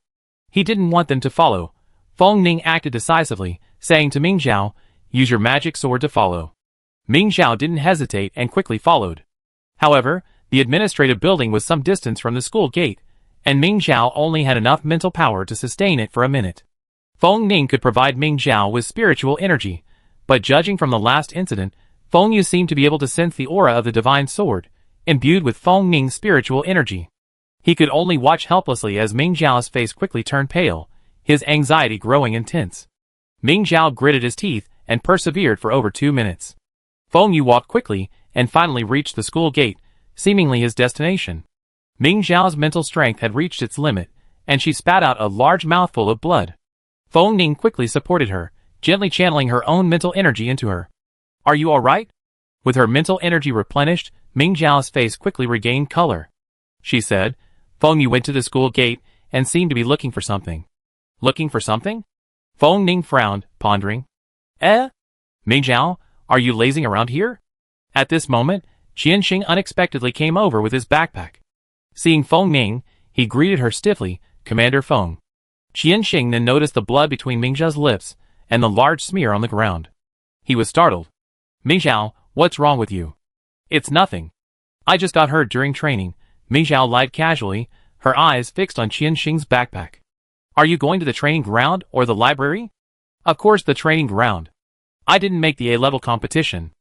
He didn't want them to follow. Feng Ning acted decisively, saying to Ming Zhao, use your magic sword to follow. Ming Zhao didn't hesitate and quickly followed. However, the administrative building was some distance from the school gate, and Ming Zhao only had enough mental power to sustain it for a minute. Feng Ning could provide Ming Zhao with spiritual energy, but judging from the last incident, Feng Yu seemed to be able to sense the aura of the divine sword, imbued with Feng Ning's spiritual energy. He could only watch helplessly as Ming Zhao's face quickly turned pale, his anxiety growing intense. Ming Zhao gritted his teeth and persevered for over 2 minutes. Feng Yu walked quickly and finally reached the school gate, seemingly his destination. Ming Zhao's mental strength had reached its limit, and she spat out a large mouthful of blood. Feng Ning quickly supported her, gently channeling her own mental energy into her. Are you alright? With her mental energy replenished, Ming Zhao's face quickly regained color. She said. Feng Yu went to the school gate and seemed to be looking for something. Looking for something? Feng Ning frowned, pondering. Ming Zhao, are you lazing around here? At this moment, Qianxing unexpectedly came over with his backpack. Seeing Feng Ning, he greeted her stiffly, Commander Feng. Qianxing then noticed the blood between Ming Zhao's lips and the large smear on the ground. He was startled. Ming Zhao, what's wrong with you? It's nothing. I just got hurt during training. Ming Zhao lied casually, her eyes fixed on Qianxing's backpack. Are you going to the training ground or the library? Of course the training ground. I didn't make the A-level competition.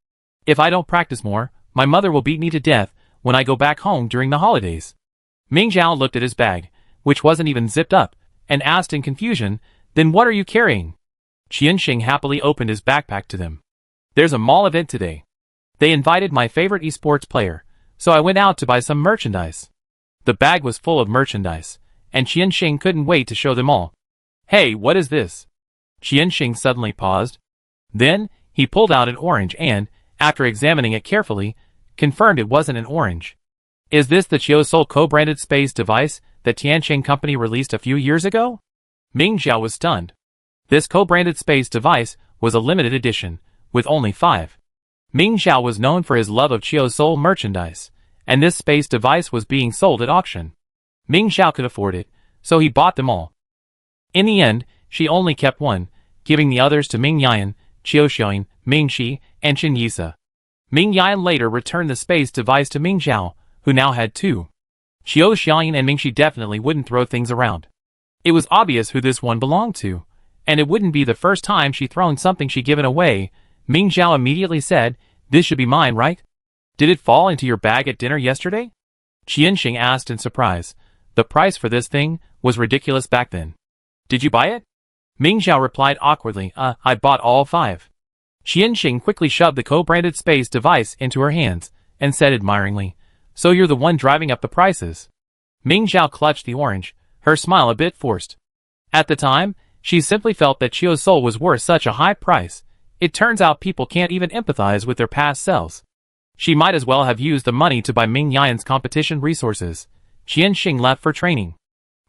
If I don't practice more, my mother will beat me to death when I go back home during the holidays. Ming Zhao looked at his bag, which wasn't even zipped up, and asked in confusion, then what are you carrying? Qianxing happily opened his backpack to them. There's a mall event today. They invited my favorite esports player, so I went out to buy some merchandise. The bag was full of merchandise, and Qianxing couldn't wait to show them all. Hey, what is this? Qianxing suddenly paused. Then, he pulled out an orange and, after examining it carefully, confirmed it wasn't an orange. Is this the Chiosol co-branded space device that Tianqing Company released a few years ago? Ming Zhao was stunned. This co-branded space device was a limited edition, with only 5. Ming Zhao was known for his love of Chiosol merchandise, and this space device was being sold at auction. Ming Zhao could afford it, so he bought them all. In the end, she only kept one, giving the others to Ming Yan, Qiu Xiaoyin, Ming Shi, and Chen Yisa. Ming Yan later returned the space device to Ming Zhao, who now had 2. Qiu Xiaoyin and Ming Shi definitely wouldn't throw things around. It was obvious who this one belonged to, and it wouldn't be the first time she'd thrown something she'd given away. Ming Zhao immediately said, "This should be mine, right? Did it fall into your bag at dinner yesterday?" Qianxing asked in surprise. The price for this thing was ridiculous back then. "Did you buy it?" Ming Zhao replied awkwardly, I bought all 5. Qianxing quickly shoved the co-branded space device into her hands and said admiringly, "So you're the one driving up the prices." Ming Zhao clutched the orange, her smile a bit forced. At the time, she simply felt that Chio's soul was worth such a high price. It turns out people can't even empathize with their past selves. She might as well have used the money to buy Ming Yan's competition resources. Qianxing left for training.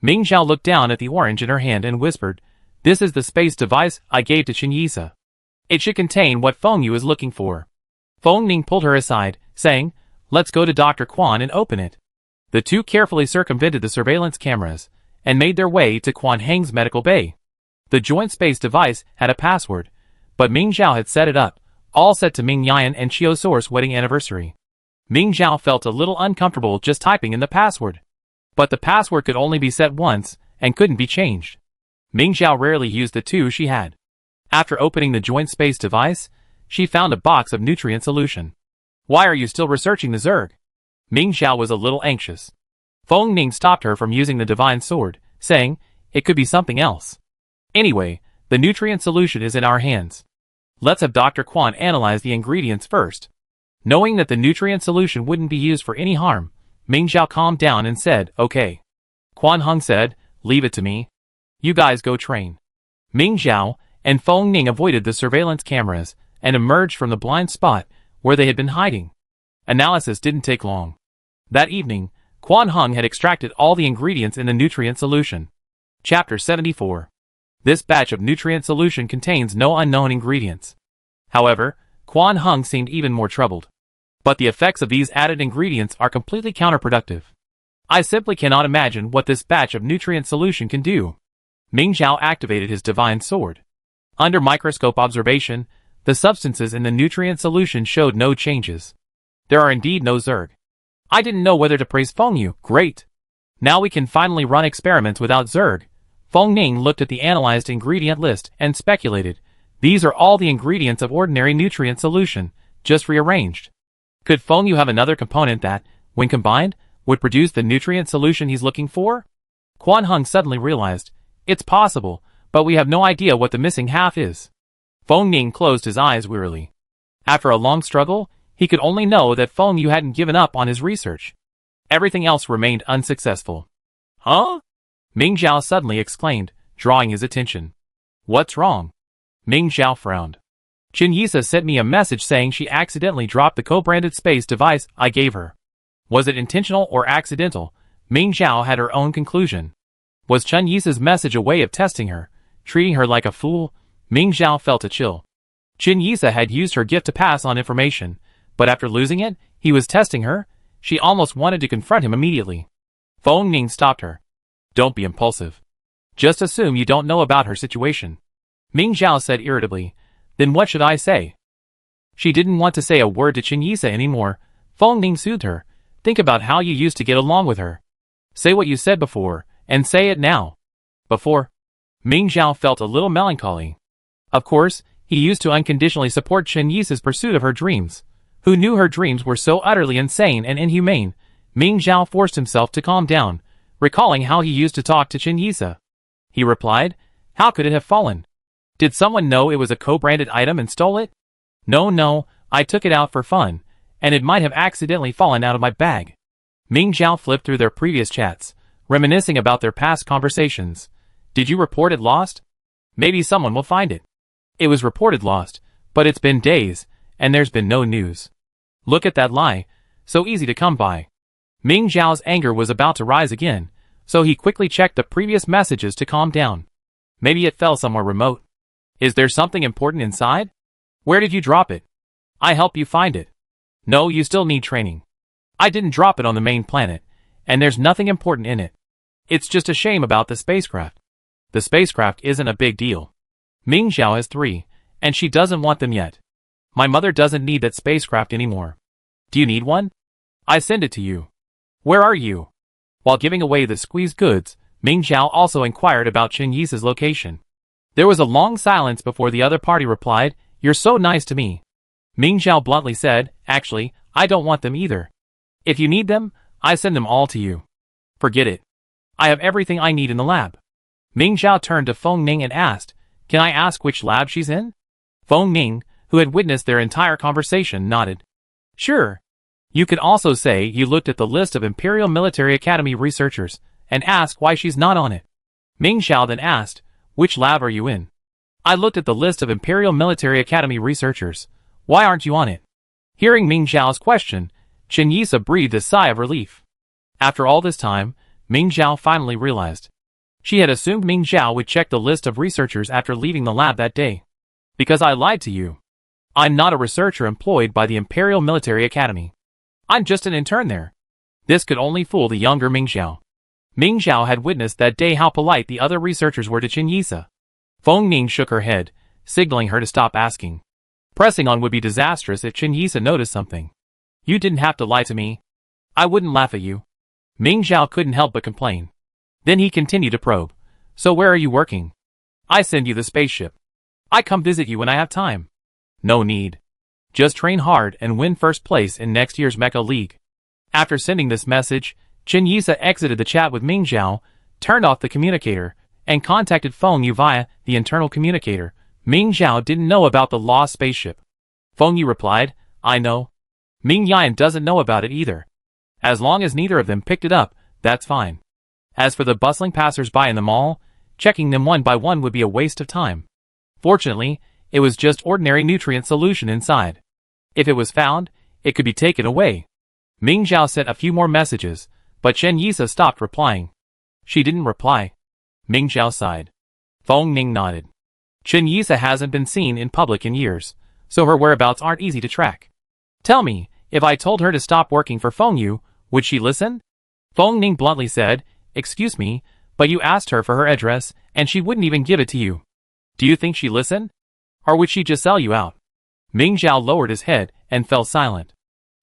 Ming Zhao looked down at the orange in her hand and whispered, "This is the space device I gave to Chen Yisa. It should contain what Feng Yu is looking for." Feng Ning pulled her aside, saying, "Let's go to Dr. Quan and open it." The two carefully circumvented the surveillance cameras and made their way to Quan Heng's medical bay. The joint space device had a password, but Ming Zhao had set it up, all set to Ming Yan and Chio Sour's wedding anniversary. Ming Zhao felt a little uncomfortable just typing in the password. But the password could only be set once and couldn't be changed. Ming Zhao rarely used the two she had. After opening the joint space device, she found a box of nutrient solution. "Why are you still researching the Zerg?" Ming Zhao was a little anxious. Feng Ning stopped her from using the divine sword, saying, "It could be something else. Anyway, the nutrient solution is in our hands. Let's have Dr. Quan analyze the ingredients first." Knowing that the nutrient solution wouldn't be used for any harm, Ming Zhao calmed down and said, "Okay." Quan Heng said, "Leave it to me. You guys go train." Ming Zhao and Feng Ning avoided the surveillance cameras and emerged from the blind spot where they had been hiding. Analysis didn't take long. That evening, Quan Heng had extracted all the ingredients in the nutrient solution. Chapter 74. This batch of nutrient solution contains no unknown ingredients. However, Quan Heng seemed even more troubled. But the effects of these added ingredients are completely counterproductive. I simply cannot imagine what this batch of nutrient solution can do. Ming Zhao activated his divine sword. Under microscope observation, the substances in the nutrient solution showed no changes. There are indeed no Zerg. I didn't know whether to praise Feng Yu. Great. Now we can finally run experiments without Zerg. Feng Ning looked at the analyzed ingredient list and speculated. These are all the ingredients of ordinary nutrient solution, just rearranged. Could Feng Yu have another component that, when combined, would produce the nutrient solution he's looking for? Quan Heng suddenly realized, it's possible, but we have no idea what the missing half is. Feng Ning closed his eyes wearily. After a long struggle, he could only know that Feng Yu hadn't given up on his research. Everything else remained unsuccessful. Huh? Ming Zhao suddenly exclaimed, drawing his attention. What's wrong? Ming Zhao frowned. Chen Yisa sent me a message saying she accidentally dropped the co-branded space device I gave her. Was it intentional or accidental? Ming Zhao had her own conclusion. Was Chen Yisa's message a way of testing her, treating her like a fool? Ming Zhao felt a chill. Chen Yisa had used her gift to pass on information, but after losing it, he was testing her. She almost wanted to confront him immediately. Feng Ning stopped her. Don't be impulsive. Just assume you don't know about her situation. Ming Zhao said irritably. Then what should I say? She didn't want to say a word to Chen Yisa anymore. Feng Ning soothed her. Think about how you used to get along with her. Say what you said before, and say it now. Before? Ming Zhao felt a little melancholy. Of course, he used to unconditionally support Chen Yisa's pursuit of her dreams. Who knew her dreams were so utterly insane and inhumane? Ming Zhao forced himself to calm down, recalling how he used to talk to Chen Yisa. He replied, how could it have fallen? Did someone know it was a co-branded item and stole it? No, I took it out for fun, and it might have accidentally fallen out of my bag. Ming Zhao flipped through their previous chats, reminiscing about their past conversations. Did you report it lost? Maybe someone will find it. It was reported lost, but it's been days, and there's been no news. Look at that lie, so easy to come by. Ming Zhao's anger was about to rise again, so he quickly checked the previous messages to calm down. Maybe it fell somewhere remote. Is there something important inside? Where did you drop it? I help you find it. No, you still need training. I didn't drop it on the main planet, and there's nothing important in it. It's just a shame about the spacecraft. The spacecraft isn't a big deal. Ming Zhao has 3, and she doesn't want them yet. My mother doesn't need that spacecraft anymore. Do you need one? I send it to you. Where are you? While giving away the squeezed goods, Ming Zhao also inquired about Chen Yi's location. There was a long silence before the other party replied, "You're so nice to me." Ming Zhao bluntly said, "Actually, I don't want them either. If you need them, I send them all to you." "Forget it. I have everything I need in the lab." Ming Zhao turned to Feng Ning and asked, "Can I ask which lab she's in?" Feng Ning, who had witnessed their entire conversation, nodded. "Sure. You could also say you looked at the list of Imperial Military Academy researchers and ask why she's not on it." Ming Zhao then asked, "Which lab are you in?" "I looked at the list of Imperial Military Academy researchers. Why aren't you on it?" Hearing Ming Zhao's question, Chen Yi breathed a sigh of relief. After all this time, Ming Zhao finally realized. She had assumed Ming Zhao would check the list of researchers after leaving the lab that day. "Because I lied to you. I'm not a researcher employed by the Imperial Military Academy. I'm just an intern there." This could only fool the younger Ming Zhao. Ming Zhao had witnessed that day how polite the other researchers were to Chen Yi. Feng Ning shook her head, signaling her to stop asking. Pressing on would be disastrous if Chen Yi noticed something. "You didn't have to lie to me. I wouldn't laugh at you." Ming Zhao couldn't help but complain. Then he continued to probe. "So where are you working?" "I send you the spaceship. I come visit you when I have time." "No need. Just train hard and win first place in next year's Mecha League." After sending this message, Chen Yi exited the chat with Ming Zhao, turned off the communicator, and contacted Feng Yu via the internal communicator. Ming Zhao didn't know about the lost spaceship. Feng Yu replied, "I know." Ming Yan doesn't know about it either. As long as neither of them picked it up, that's fine. As for the bustling passers-by in the mall, checking them one by one would be a waste of time. Fortunately, it was just ordinary nutrient solution inside. If it was found, it could be taken away. Ming Zhao sent a few more messages, but Chen Yi stopped replying. She didn't reply. Ming Zhao sighed. Feng Ning nodded. Chen Yi hasn't been seen in public in years, so her whereabouts aren't easy to track. "Tell me, if I told her to stop working for Feng Yu, would she listen?" Feng Ning bluntly said, "Excuse me, but you asked her for her address, and she wouldn't even give it to you. Do you think she'd listen? Or would she just sell you out?" Ming Zhao lowered his head and fell silent.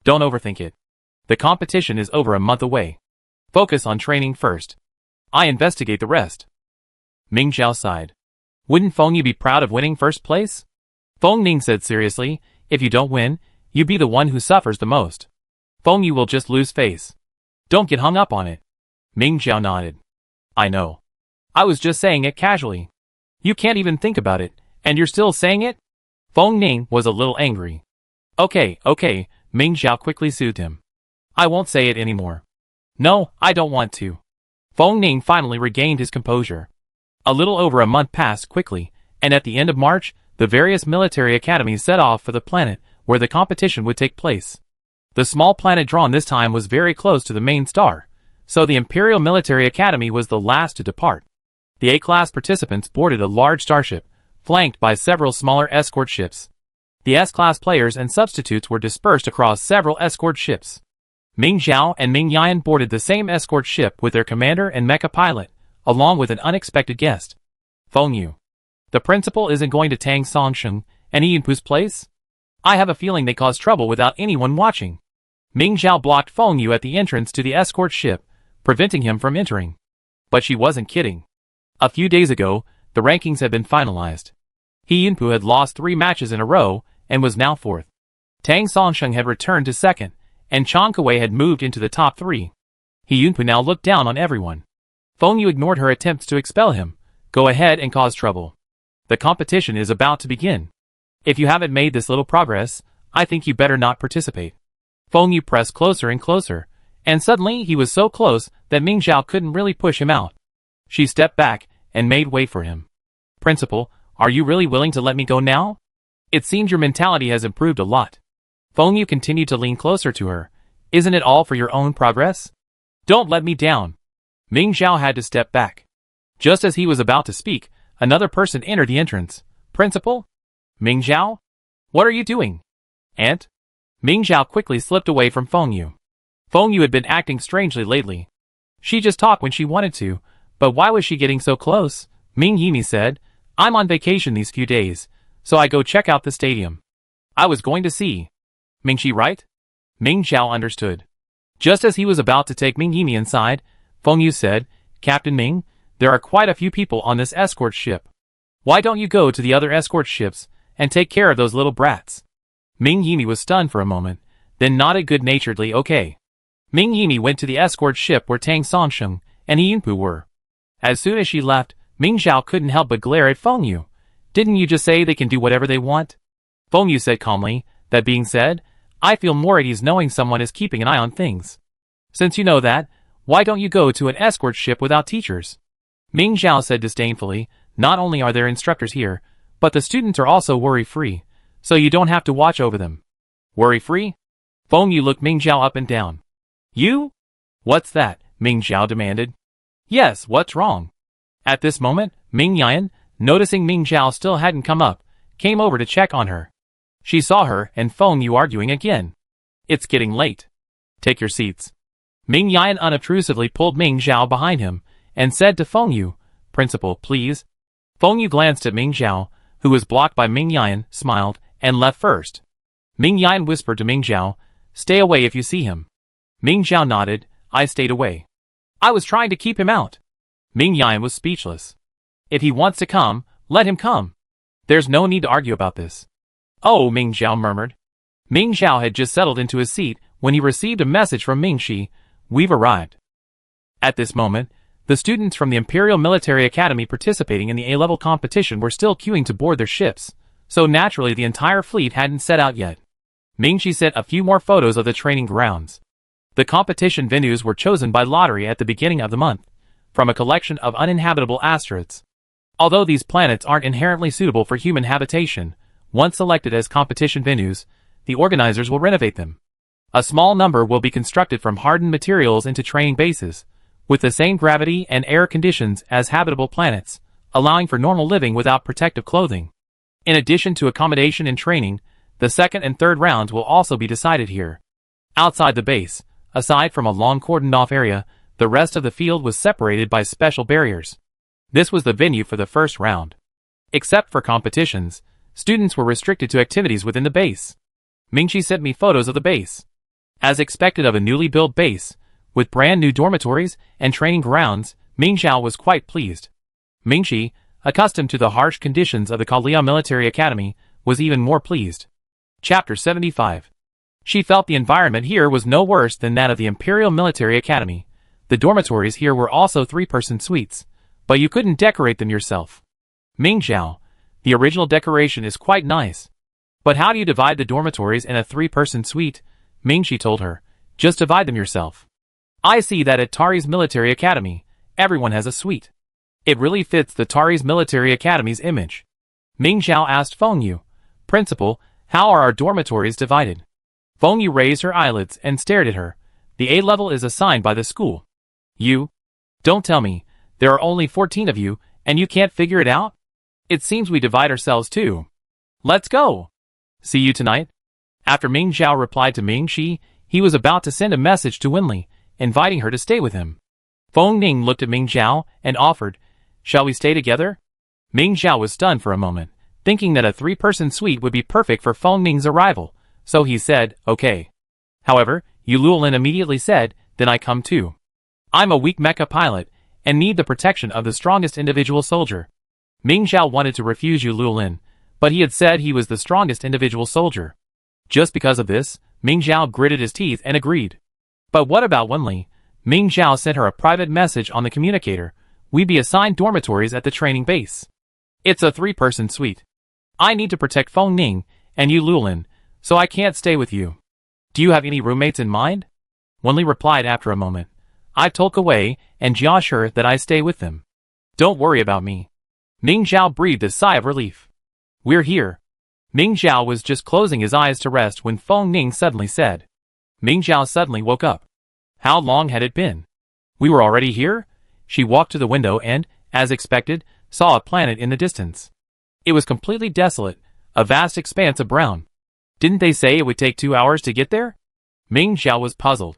"Don't overthink it. The competition is over a month away. Focus on training first. I investigate the rest." Ming Zhao sighed. "Wouldn't Feng Yu be proud of winning first place?" Feng Ning said seriously, "If you don't win, you be the one who suffers the most. Feng Yu will just lose face. Don't get hung up on it." Ming Zhao nodded. "I know. I was just saying it casually. You can't even think about it, and you're still saying it?" Feng Ning was a little angry. Okay, Ming Zhao quickly soothed him. "I won't say it anymore." "No, I don't want to." Feng Ning finally regained his composure. A little over a month passed quickly, and at the end of March, the various military academies set off for the planet where the competition would take place. The small planet drawn this time was very close to the main star, so the Imperial Military Academy was the last to depart. The A-class participants boarded a large starship, flanked by several smaller escort ships. The S-class players and substitutes were dispersed across several escort ships. Ming Zhao and Ming Yan boarded the same escort ship with their commander and mecha pilot, along with an unexpected guest. Feng Yu. The principal isn't going to Tang Songsheng and Yinpu's place? I have a feeling they caused trouble without anyone watching. Ming Zhao blocked Feng Yu at the entrance to the escort ship, preventing him from entering. But she wasn't kidding. A few days ago, the rankings had been finalized. He Yinpu had lost 3 matches in a row and was now 4th. Tang Songsheng had returned to 2nd, and Chang Kuwei had moved into the top 3. He Yinpu now looked down on everyone. Feng Yu ignored her attempts to expel him. Go ahead and cause trouble. The competition is about to begin. If you haven't made this little progress, I think you better not participate. Feng Yu pressed closer and closer, and suddenly he was so close that Ming Zhao couldn't really push him out. She stepped back and made way for him. Principal, are you really willing to let me go now? It seems your mentality has improved a lot. Feng Yu continued to lean closer to her. Isn't it all for your own progress? Don't let me down. Ming Zhao had to step back. Just as he was about to speak, another person entered the entrance. Principal? Ming Zhao? What are you doing? Aunt? Ming Zhao quickly slipped away from Feng Yu. Feng Yu had been acting strangely lately. She just talked when she wanted to, but why was she getting so close? Ming Yimi said, I'm on vacation these few days, so I go check out the stadium. I was going to see Ming Shi, right? Ming Zhao understood. Just as he was about to take Ming Yimi inside, Feng Yu said, Captain Ming, there are quite a few people on this escort ship. Why don't you go to the other escort ships and take care of those little brats? Ming Yimi was stunned for a moment, then nodded good-naturedly okay. Ming Yimi went to the escort ship where Tang Songsheng and Yinpu were. As soon as she left, Ming Zhao couldn't help but glare at Feng Yu. Didn't you just say they can do whatever they want? Feng Yu said calmly, that being said, I feel more at ease knowing someone is keeping an eye on things. Since you know that, why don't you go to an escort ship without teachers? Ming Zhao said disdainfully, not only are there instructors here, but the students are also worry-free, so you don't have to watch over them. Worry-free? Feng Yu looked Ming Zhao up and down. You? What's that? Ming Zhao demanded. Yes, what's wrong? At this moment, Ming Yan, noticing Ming Zhao still hadn't come up, came over to check on her. She saw her and Feng Yu arguing again. It's getting late. Take your seats. Ming Yan unobtrusively pulled Ming Zhao behind him and said to Feng Yu, Principal, please. Feng Yu glanced at Ming Zhao, who was blocked by Ming Yan, smiled, and left first. Ming Yan whispered to Ming Zhao, Stay away if you see him. Ming Zhao nodded, I stayed away. I was trying to keep him out. Ming Yan was speechless. If he wants to come, let him come. There's no need to argue about this. Oh, Ming Zhao murmured. Ming Zhao had just settled into his seat when he received a message from Ming Shi, We've arrived. At this moment, the students from the Imperial Military Academy participating in the A-level competition were still queuing to board their ships, so naturally the entire fleet hadn't set out yet. Ming Shi sent a few more photos of the training grounds. The competition venues were chosen by lottery at the beginning of the month, from a collection of uninhabitable asteroids. Although these planets aren't inherently suitable for human habitation, once selected as competition venues, the organizers will renovate them. A small number will be constructed from hardened materials into training bases, with the same gravity and air conditions as habitable planets, allowing for normal living without protective clothing. In addition to accommodation and training, the second and third rounds will also be decided here. Outside the base, aside from a long cordoned-off area, the rest of the field was separated by special barriers. This was the venue for the first round. Except for competitions, students were restricted to activities within the base. Mingxi sent me photos of the base. As expected of a newly built base, with brand new dormitories and training grounds, Ming Zhao was quite pleased. Mingxi, accustomed to the harsh conditions of the Kalia Military Academy, was even more pleased. Chapter 75. She felt the environment here was no worse than that of the Imperial Military Academy. The dormitories here were also three-person suites, but you couldn't decorate them yourself. Ming Zhao, the original decoration is quite nice. But how do you divide the dormitories in a three-person suite? Mingxi told her, just divide them yourself. I see that at Tari's Military Academy, everyone has a suite. It really fits the Tari's Military Academy's image. Ming Zhao asked Feng Yu, Principal, how are our dormitories divided? Feng Yu raised her eyelids and stared at her. The A level is assigned by the school. You? Don't tell me, there are only 14 of you, and you can't figure it out? It seems we divide ourselves too. Let's go. See you tonight? After Ming Zhao replied to Ming Shi, he was about to send a message to Winli, inviting her to stay with him. Feng Ning looked at Ming Zhao and offered, Shall we stay together? Ming Zhao was stunned for a moment, thinking that a three-person suite would be perfect for Feng Ning's arrival, so he said, okay. However, Yu Luolin immediately said, Then I come too. I'm a weak mecha pilot, and need the protection of the strongest individual soldier. Ming Zhao wanted to refuse Yu Luolin, but he had said he was the strongest individual soldier. Just because of this, Ming Zhao gritted his teeth and agreed. But what about Wenli? Ming Zhao sent her a private message on the communicator. We'd be assigned dormitories at the training base. It's a three-person suite. I need to protect Feng Ning and Yu Luolin, so I can't stay with you. Do you have any roommates in mind? Wenli replied after a moment. I've told Wei and Jia Shi that I stay with them. Don't worry about me. Ming Zhao breathed a sigh of relief. We're here. Ming Zhao was just closing his eyes to rest when Feng Ning suddenly said. Ming Zhao suddenly woke up. How long had it been? We were already here? She walked to the window and, as expected, saw a planet in the distance. It was completely desolate, a vast expanse of brown. Didn't they say it would take 2 hours to get there? Ming Zhao was puzzled.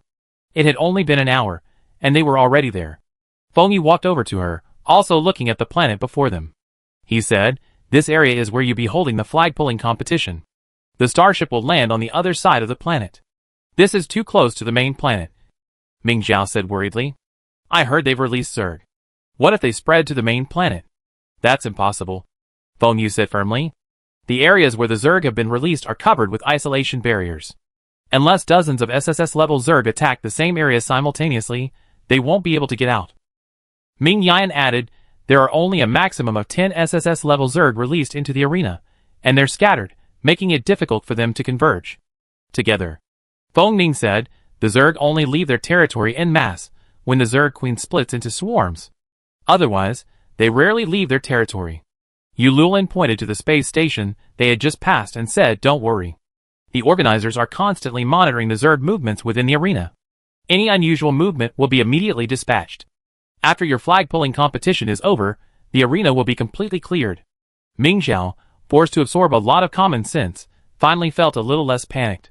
It had only been an hour, and they were already there. Feng Yi walked over to her, also looking at the planet before them. He said, This area is where you'll be holding the flag-pulling competition. The starship will land on the other side of the planet. This is too close to the main planet. Ming Zhao said worriedly. I heard they've released Zerg. What if they spread to the main planet? That's impossible, Feng Yu said firmly. The areas where the Zerg have been released are covered with isolation barriers. Unless dozens of SSS-level Zerg attack the same area simultaneously, they won't be able to get out. Ming Yan added, there are only a maximum of 10 SSS-level Zerg released into the arena, and they're scattered, making it difficult for them to converge together. Feng Ning said, the Zerg only leave their territory en masse when the Zerg Queen splits into swarms. Otherwise, they rarely leave their territory. Yu Lulin pointed to the space station they had just passed and said, don't worry. The organizers are constantly monitoring the Zerg movements within the arena. Any unusual movement will be immediately dispatched. After your flag-pulling competition is over, the arena will be completely cleared. Ming Xiao, forced to absorb a lot of common sense, finally felt a little less panicked.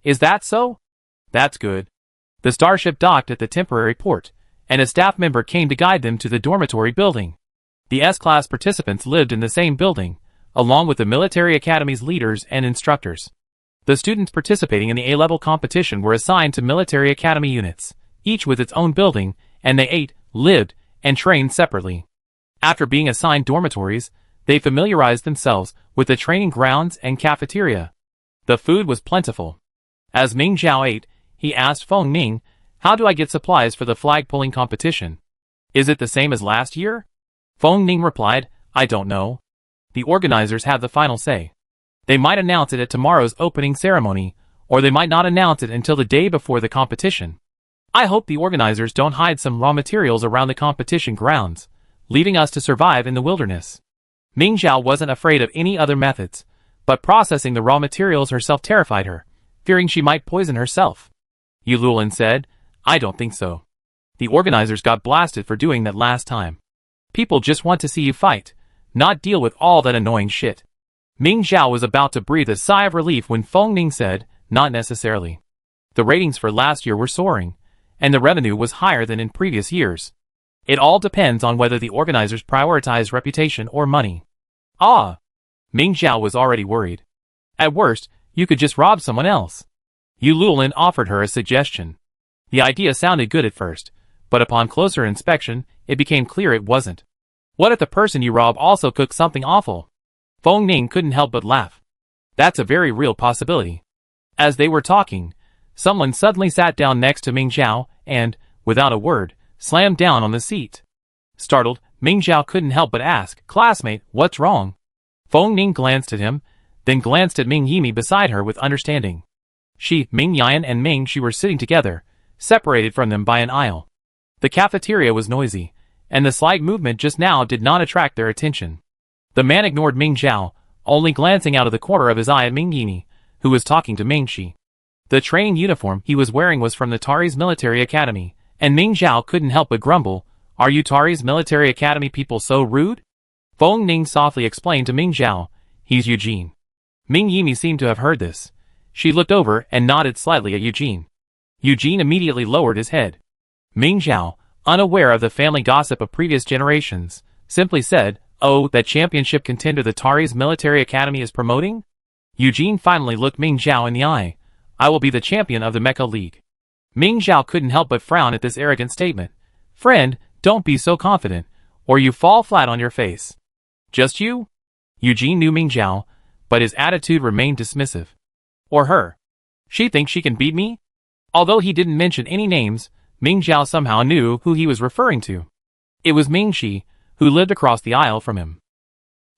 Is that so? That's good. The starship docked at the temporary port, and a staff member came to guide them to the dormitory building. The S-Class participants lived in the same building, along with the military academy's leaders and instructors. The students participating in the A-level competition were assigned to military academy units, each with its own building, and they ate, lived, and trained separately. After being assigned dormitories, they familiarized themselves with the training grounds and cafeteria. The food was plentiful. As Ming Zhao ate, he asked Feng Ning, how do I get supplies for the flag-pulling competition? Is it the same as last year? Feng Ning replied, I don't know. The organizers have the final say. They might announce it at tomorrow's opening ceremony, or they might not announce it until the day before the competition. I hope the organizers don't hide some raw materials around the competition grounds, leaving us to survive in the wilderness. Ming Zhao wasn't afraid of any other methods, but processing the raw materials herself terrified her, fearing she might poison herself. Yu Lulin said, I don't think so. The organizers got blasted for doing that last time. People just want to see you fight, not deal with all that annoying shit. Ming Zhao was about to breathe a sigh of relief when Feng Ning said, not necessarily. The ratings for last year were soaring, and the revenue was higher than in previous years. It all depends on whether the organizers prioritize reputation or money. Ah! Ming Zhao was already worried. At worst, you could just rob someone else. Yu Lulin offered her a suggestion. The idea sounded good at first, but upon closer inspection, it became clear it wasn't. What if the person you rob also cooks something awful? Feng Ning couldn't help but laugh. That's a very real possibility. As they were talking, someone suddenly sat down next to Ming Zhao and, without a word, slammed down on the seat. Startled, Ming Zhao couldn't help but ask, classmate, what's wrong? Feng Ning glanced at him, then glanced at Ming Yimi beside her with understanding. She, Ming Yan and Ming Shi were sitting together, separated from them by an aisle. The cafeteria was noisy, and the slight movement just now did not attract their attention. The man ignored Ming Zhao, only glancing out of the corner of his eye at Ming Yimi, who was talking to Ming Shi. The training uniform he was wearing was from the Tari's military academy, and Ming Zhao couldn't help but grumble, are you Tari's military academy people so rude? Feng Ning softly explained to Ming Zhao, he's Eugene. Ming Yimi seemed to have heard this. She looked over and nodded slightly at Eugene. Eugene immediately lowered his head. Ming Zhao, unaware of the family gossip of previous generations, simply said, oh, that championship contender the Tari's military academy is promoting? Eugene finally looked Ming Zhao in the eye. I will be the champion of the Mecha League. Ming Zhao couldn't help but frown at this arrogant statement. Friend, don't be so confident, or you fall flat on your face. Just you? Eugene knew Ming Zhao, but his attitude remained dismissive. Or her. She thinks she can beat me? Although he didn't mention any names, Ming Zhao somehow knew who he was referring to. It was Ming Shi, who lived across the aisle from him.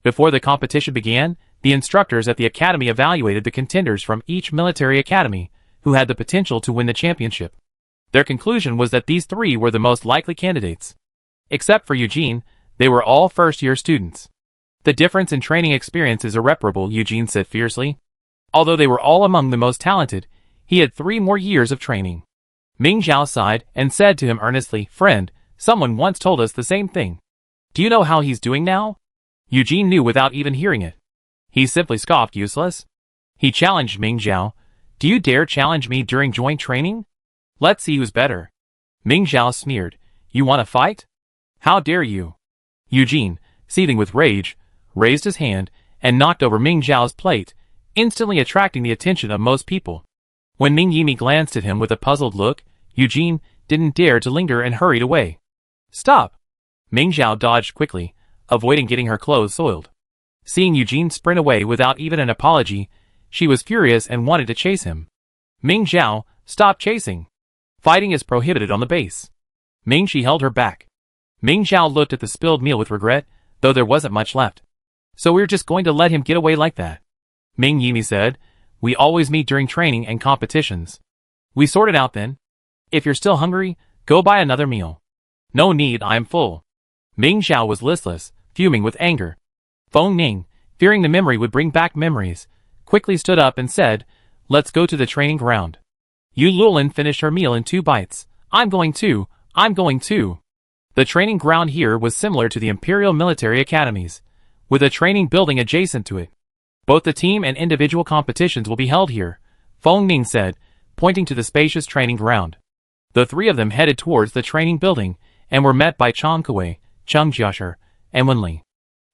Before the competition began, the instructors at the academy evaluated the contenders from each military academy, who had the potential to win the championship. Their conclusion was that these three were the most likely candidates. Except for Eugene, they were all first-year students. The difference in training experience is irreparable, Eugene said fiercely. Although they were all among the most talented, he had 3 more years of training. Ming Zhao sighed and said to him earnestly, friend, someone once told us the same thing. Do you know how he's doing now? Eugene knew without even hearing it. He simply scoffed, useless. He challenged Ming Zhao. Do you dare challenge me during joint training? Let's see who's better. Ming Zhao sneered. You want to fight? How dare you? Eugene, seething with rage, raised his hand and knocked over Ming Zhao's plate, instantly attracting the attention of most people. When Ming Yimi glanced at him with a puzzled look, Eugene didn't dare to linger and hurried away. Stop! Ming Zhao dodged quickly, avoiding getting her clothes soiled. Seeing Eugene sprint away without even an apology, she was furious and wanted to chase him. Ming Zhao, stop chasing. Fighting is prohibited on the base. Ming Shi held her back. Ming Zhao looked at the spilled meal with regret, though there wasn't much left. So we're just going to let him get away like that? Ming Yimi said, we always meet during training and competitions. We sort it out then. If you're still hungry, go buy another meal. No need, I am full. Ming Zhao was listless, fuming with anger. Feng Ning, fearing the memory would bring back memories, quickly stood up and said, let's go to the training ground. Yu Lulin finished her meal in 2 bites. I'm going too. The training ground here was similar to the Imperial Military Academies, with a training building adjacent to it. Both the team and individual competitions will be held here, Feng Ning said, pointing to the spacious training ground. The 3 of them headed towards the training building, and were met by Chang Kuei, Cheng Jiashi, and Wen Li.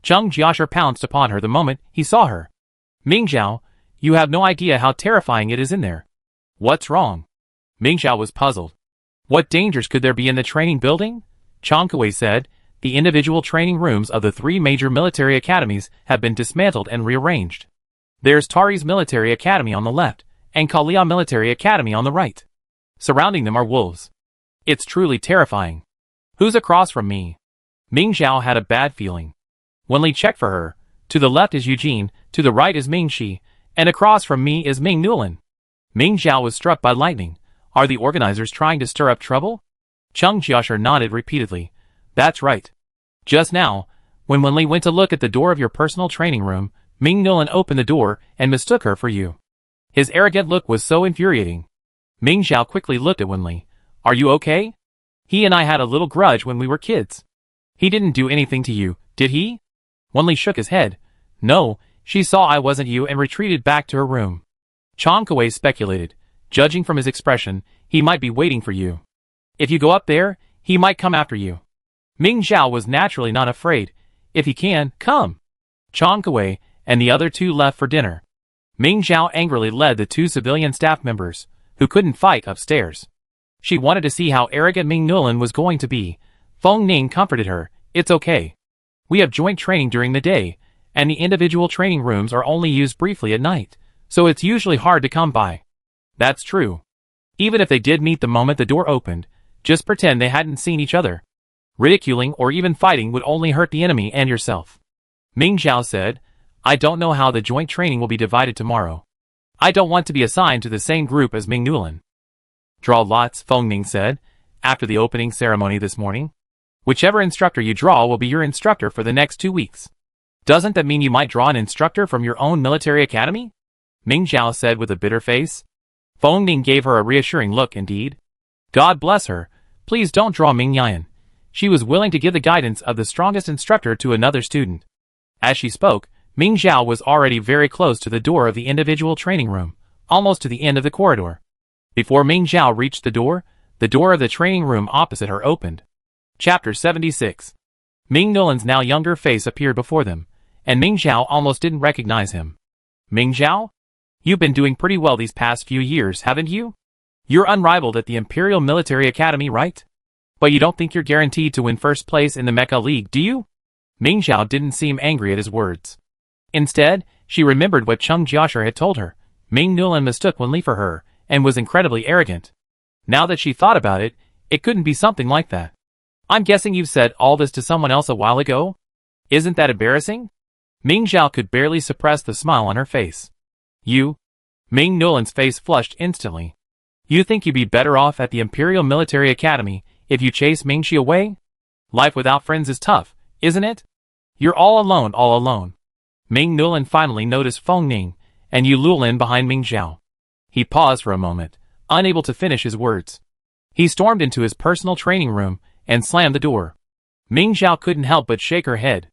Cheng Jiashi pounced upon her the moment he saw her. Ming Zhao, you have no idea how terrifying it is in there. What's wrong? Ming Zhao was puzzled. What dangers could there be in the training building? Chang Kuei said, the individual training rooms of the 3 major military academies have been dismantled and rearranged. There's Tari's Military Academy on the left, and Kalia Military Academy on the right. Surrounding them are wolves. It's truly terrifying. Who's across from me? Ming Zhao had a bad feeling. Wen Li checked for her. To the left is Eugene, to the right is Ming Shi, and across from me is Ming Nulin. Ming Zhao was struck by lightning. Are the organizers trying to stir up trouble? Cheng Jiashi nodded repeatedly. That's right. Just now, when Wen Li went to look at the door of your personal training room, Ming Nulin opened the door and mistook her for you. His arrogant look was so infuriating. Ming Zhao quickly looked at Wen Li. Are you okay? He and I had a little grudge when we were kids. He didn't do anything to you, did he? Wen Li shook his head. No, she saw I wasn't you and retreated back to her room. Chang Kuei speculated. Judging from his expression, he might be waiting for you. If you go up there, he might come after you. Ming Zhao was naturally not afraid. If he can, come. Chang Kuei and the other 2 left for dinner. Ming Zhao angrily led the 2 civilian staff members, who couldn't fight, upstairs. She wanted to see how arrogant Ming Nulin was going to be. Feng Ning comforted her. It's okay. We have joint training during the day, and the individual training rooms are only used briefly at night, so it's usually hard to come by. That's true. Even if they did meet the moment the door opened, just pretend they hadn't seen each other. Ridiculing or even fighting would only hurt the enemy and yourself. Ming Zhao said, I don't know how the joint training will be divided tomorrow. I don't want to be assigned to the same group as Ming Nulin. Draw lots, Feng Ning said, after the opening ceremony this morning. Whichever instructor you draw will be your instructor for the next 2 weeks. Doesn't that mean you might draw an instructor from your own military academy? Ming Zhao said with a bitter face. Feng Ning gave her a reassuring look indeed. God bless her, please don't draw Ming Yan. She was willing to give the guidance of the strongest instructor to another student. As she spoke, Ming Zhao was already very close to the door of the individual training room, almost to the end of the corridor. Before Ming Zhao reached the door of the training room opposite her opened. Chapter 76. Ming Nulin's now younger face appeared before them, and Ming Zhao almost didn't recognize him. Ming Zhao? You've been doing pretty well these past few years, haven't you? You're unrivaled at the Imperial Military Academy, right? But you don't think you're guaranteed to win first place in the Mecha League, do you? Ming Zhao didn't seem angry at his words. Instead, she remembered what Cheng Jiashi had told her. Ming Nulin mistook Wen Li for her, and was incredibly arrogant. Now that she thought about it, it couldn't be something like that. I'm guessing you've said all this to someone else a while ago? Isn't that embarrassing? Ming Zhao could barely suppress the smile on her face. You? Ming Nulin's face flushed instantly. You think you'd be better off at the Imperial Military Academy if you chase Ming Shi away? Life without friends is tough, isn't it? You're all alone, all alone. Ming Nulin finally noticed Feng Ning and Yu Lulin behind Ming Zhao. He paused for a moment, unable to finish his words. He stormed into his personal training room and slammed the door. Ming Zhao couldn't help but shake her head.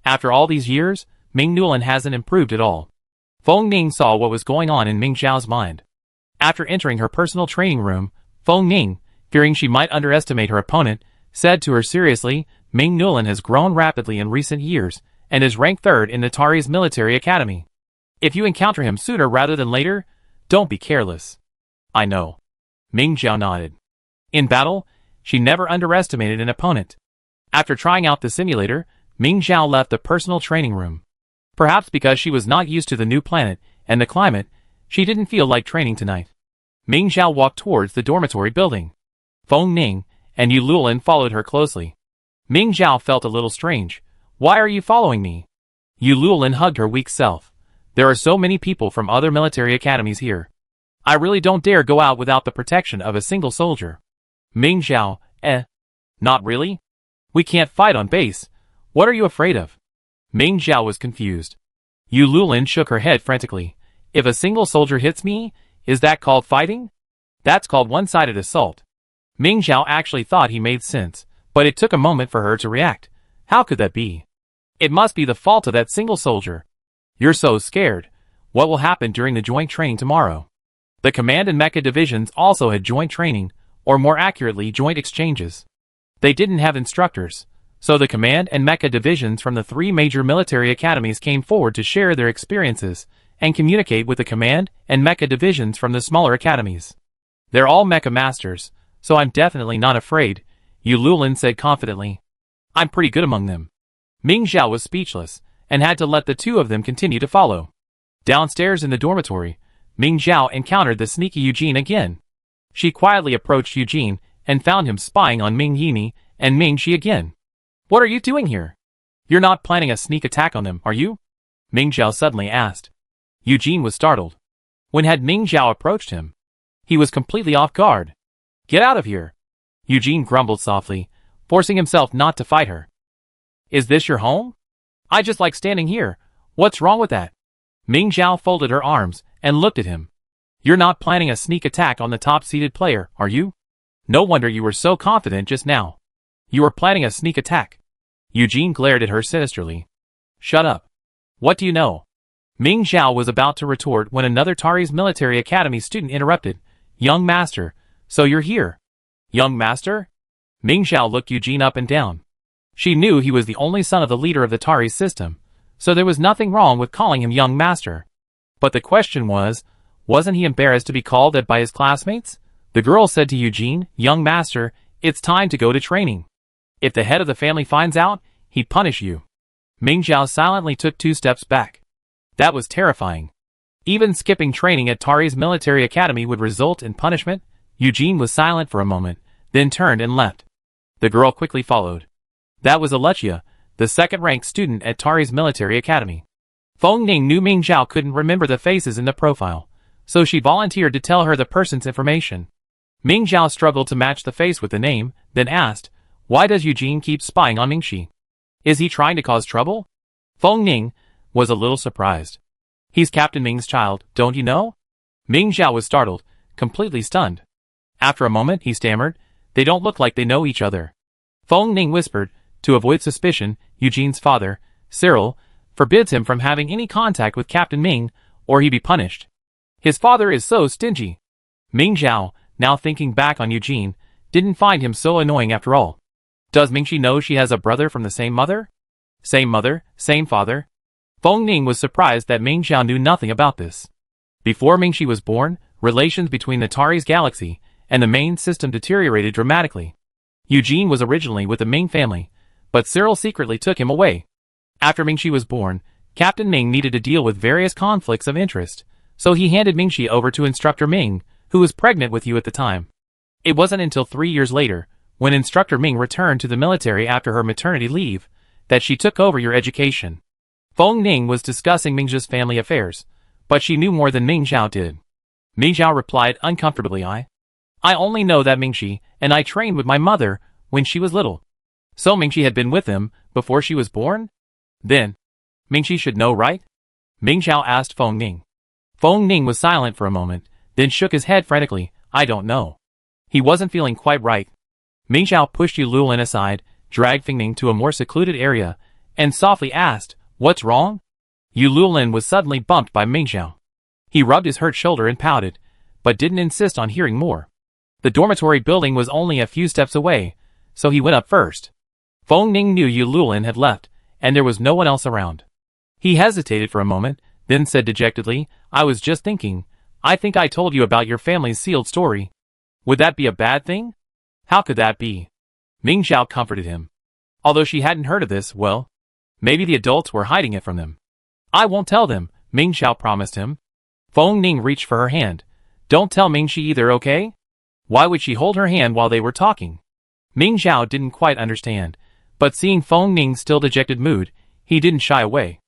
After all these years, Ming Nulin hasn't improved at all. Feng Ning saw what was going on in Ming Zhao's mind. After entering her personal training room, Feng Ning, fearing she might underestimate her opponent, said to her seriously, Ming Nulin has grown rapidly in recent years, and is ranked 3rd in the Tari's Military Academy. If you encounter him sooner rather than later, don't be careless. I know. Ming Zhao nodded. In battle, she never underestimated an opponent. After trying out the simulator, Ming Zhao left the personal training room. Perhaps because she was not used to the new planet and the climate, she didn't feel like training tonight. Ming Zhao walked towards the dormitory building. Feng Ning and Yu Lulin followed her closely. Ming Zhao felt a little strange. Why are you following me? Yu Lulin hugged her weak self. There are so many people from other military academies here. I really don't dare go out without the protection of a single soldier. Ming Zhao, not really? We can't fight on base. What are you afraid of? Ming Zhao was confused. Yu Lulin shook her head frantically. If a single soldier hits me, is that called fighting? That's called one-sided assault. Ming Zhao actually thought he made sense, but it took a moment for her to react. How could that be? It must be the fault of that single soldier. You're so scared. What will happen during the joint training tomorrow? The command and mecha divisions also had joint training, or more accurately joint exchanges. They didn't have instructors, so the command and mecha divisions from the 3 major military academies came forward to share their experiences and communicate with the command and mecha divisions from the smaller academies. They're all mecha masters, so I'm definitely not afraid, Yu Lulin said confidently. I'm pretty good among them. Ming Zhao was speechless, and had to let the 2 of them continue to follow. Downstairs in the dormitory, Ming Zhao encountered the sneaky Eugene again. She quietly approached Eugene and found him spying on Ming Yini and Ming Shi again. What are you doing here? You're not planning a sneak attack on them, are you? Ming Zhao suddenly asked. Eugene was startled. When had Ming Zhao approached him? He was completely off guard. Get out of here. Eugene grumbled softly, forcing himself not to fight her. Is this your home? I just like standing here. What's wrong with that? Ming Zhao folded her arms and looked at him. You're not planning a sneak attack on the top-seeded player, are you? No wonder you were so confident just now. You were planning a sneak attack. Eugene glared at her sinisterly. Shut up. What do you know? Ming Zhao was about to retort when another Tari's Military Academy student interrupted. Young Master, so you're here. Young Master? Ming Zhao looked Eugene up and down. She knew he was the only son of the leader of the Tari's system, so there was nothing wrong with calling him Young Master. But the question was, wasn't he embarrassed to be called that by his classmates? The girl said to Eugene, Young Master, it's time to go to training. If the head of the family finds out, he'd punish you. Ming Zhao silently took 2 steps back. That was terrifying. Even skipping training at Tari's Military Academy would result in punishment. Eugene was silent for a moment, then turned and left. The girl quickly followed. That was Alechia, the second-ranked student at Tari's Military Academy. Feng Ning knew Ming Zhao couldn't remember the faces in the profile, so she volunteered to tell her the person's information. Ming Zhao struggled to match the face with the name, then asked, why does Eugene keep spying on Mingxi? Is he trying to cause trouble? Feng Ning was a little surprised. He's Captain Ming's child, don't you know? Ming Zhao was startled, completely stunned. After a moment, he stammered, they don't look like they know each other. Feng Ning whispered, to avoid suspicion, Eugene's father, Cyril, forbids him from having any contact with Captain Ming, or he be punished. His father is so stingy. Ming Zhao, now thinking back on Eugene, didn't find him so annoying after all. Does Mingxi know she has a brother from the same mother? Same mother, same father? Feng Ning was surprised that Ming Zhao knew nothing about this. Before Mingxi was born, relations between the Tari's galaxy and the main system deteriorated dramatically. Eugene was originally with the Ming family, but Cyril secretly took him away. After Mingxi was born, Captain Ming needed to deal with various conflicts of interest, so he handed Mingxi over to Instructor Ming, who was pregnant with you at the time. It wasn't until 3 years later, when Instructor Ming returned to the military after her maternity leave, that she took over your education. Feng Ning was discussing Mingxia's family affairs, but she knew more than Ming Zhao did. Ming Zhao replied uncomfortably, I only know that Mingxi and I trained with my mother when she was little. So Mingxi had been with them before she was born? Then, Mingxi should know, right? Ming Zhao asked Feng Ning. Feng Ning was silent for a moment, then shook his head frantically, I don't know. He wasn't feeling quite right. Ming Zhao pushed Yu Lulin aside, dragged Feng Ning to a more secluded area, and softly asked, what's wrong? Yu Lulin was suddenly bumped by Ming Zhao. He rubbed his hurt shoulder and pouted, but didn't insist on hearing more. The dormitory building was only a few steps away, so he went up first. Feng Ning knew Yu Lulin had left, and there was no one else around. He hesitated for a moment, then said dejectedly, I was just thinking, I think I told you about your family's sealed story. Would that be a bad thing? How could that be? Ming Zhao comforted him. Although she hadn't heard of this, well, maybe the adults were hiding it from them. I won't tell them, Ming Xiao promised him. Feng Ning reached for her hand. Don't tell Ming Shi either, okay? Why would she hold her hand while they were talking? Ming Xiao didn't quite understand, but seeing Feng Ning's still dejected mood, he didn't shy away.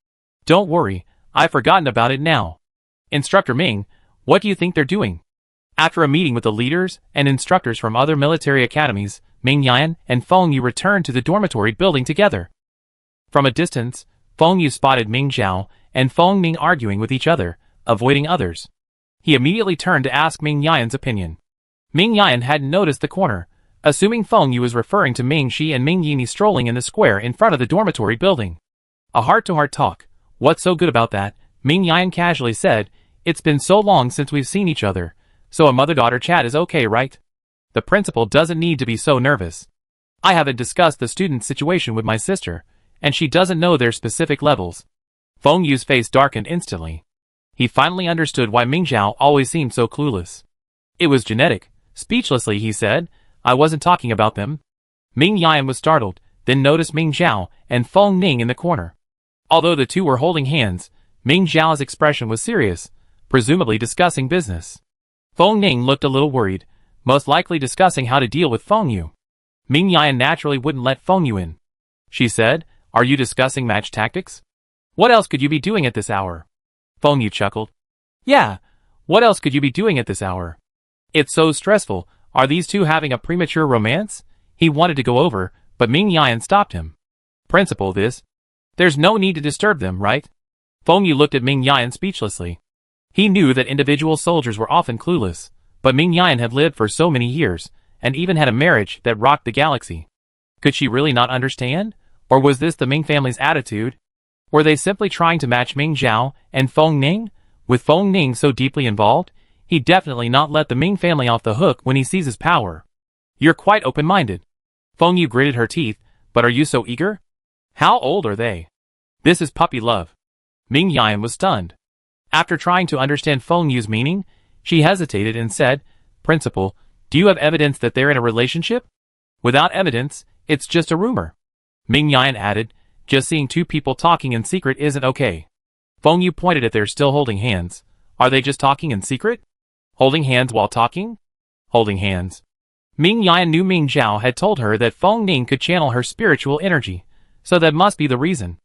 Don't worry, I've forgotten about it now. Instructor Ming, what do you think they're doing? After a meeting with the leaders and instructors from other military academies, Ming Yan and Feng Yu returned to the dormitory building together. From a distance, Feng Yu spotted Ming Xiao and Feng Ning arguing with each other, avoiding others. He immediately turned to ask Ming Yan's opinion. Ming Yan hadn't noticed the corner, assuming Feng Yu was referring to Ming Shi and Ming Yini strolling in the square in front of the dormitory building. A heart-to-heart talk. What's so good about that? Ming Yan casually said, it's been so long since we've seen each other, so a mother-daughter chat is okay, right? The principal doesn't need to be so nervous. I haven't discussed the student's situation with my sister, and she doesn't know their specific levels. Feng Yu's face darkened instantly. He finally understood why Ming Xiao always seemed so clueless. It was genetic. Speechlessly he said, I wasn't talking about them. Ming Yan was startled, then noticed Ming Xiao and Feng Ning in the corner. Although the two were holding hands, Ming Xiao's expression was serious, presumably discussing business. Feng Ning looked a little worried, most likely discussing how to deal with Feng Yu. Ming Yan naturally wouldn't let Feng Yu in. She said, are you discussing match tactics? What else could you be doing at this hour? Feng Yu chuckled. Yeah, what else could you be doing at this hour? It's so stressful. Are these two having a premature romance? He wanted to go over, but Ming Yan stopped him. Principal, there's no need to disturb them, right? Feng Yu looked at Ming Yan speechlessly. He knew that individual soldiers were often clueless, but Ming Yan had lived for so many years, and even had a marriage that rocked the galaxy. Could she really not understand? Or was this the Ming family's attitude? Were they simply trying to match Ming Xiao and Feng Ning? With Feng Ning so deeply involved, he'd definitely not let the Ming family off the hook when he sees his power. You're quite open-minded. Feng Yu gritted her teeth, but are you so eager? How old are they? This is puppy love. Ming Yan was stunned. After trying to understand Feng Yu's meaning, she hesitated and said, Principal, do you have evidence that they're in a relationship? Without evidence, it's just a rumor. Ming Yan added, just seeing two people talking in secret isn't okay. Feng Yu pointed at their still holding hands. Are they just talking in secret? Holding hands while talking? Holding hands. Ming Yan knew Ming Xiao had told her that Feng Ning could channel her spiritual energy, so that must be the reason.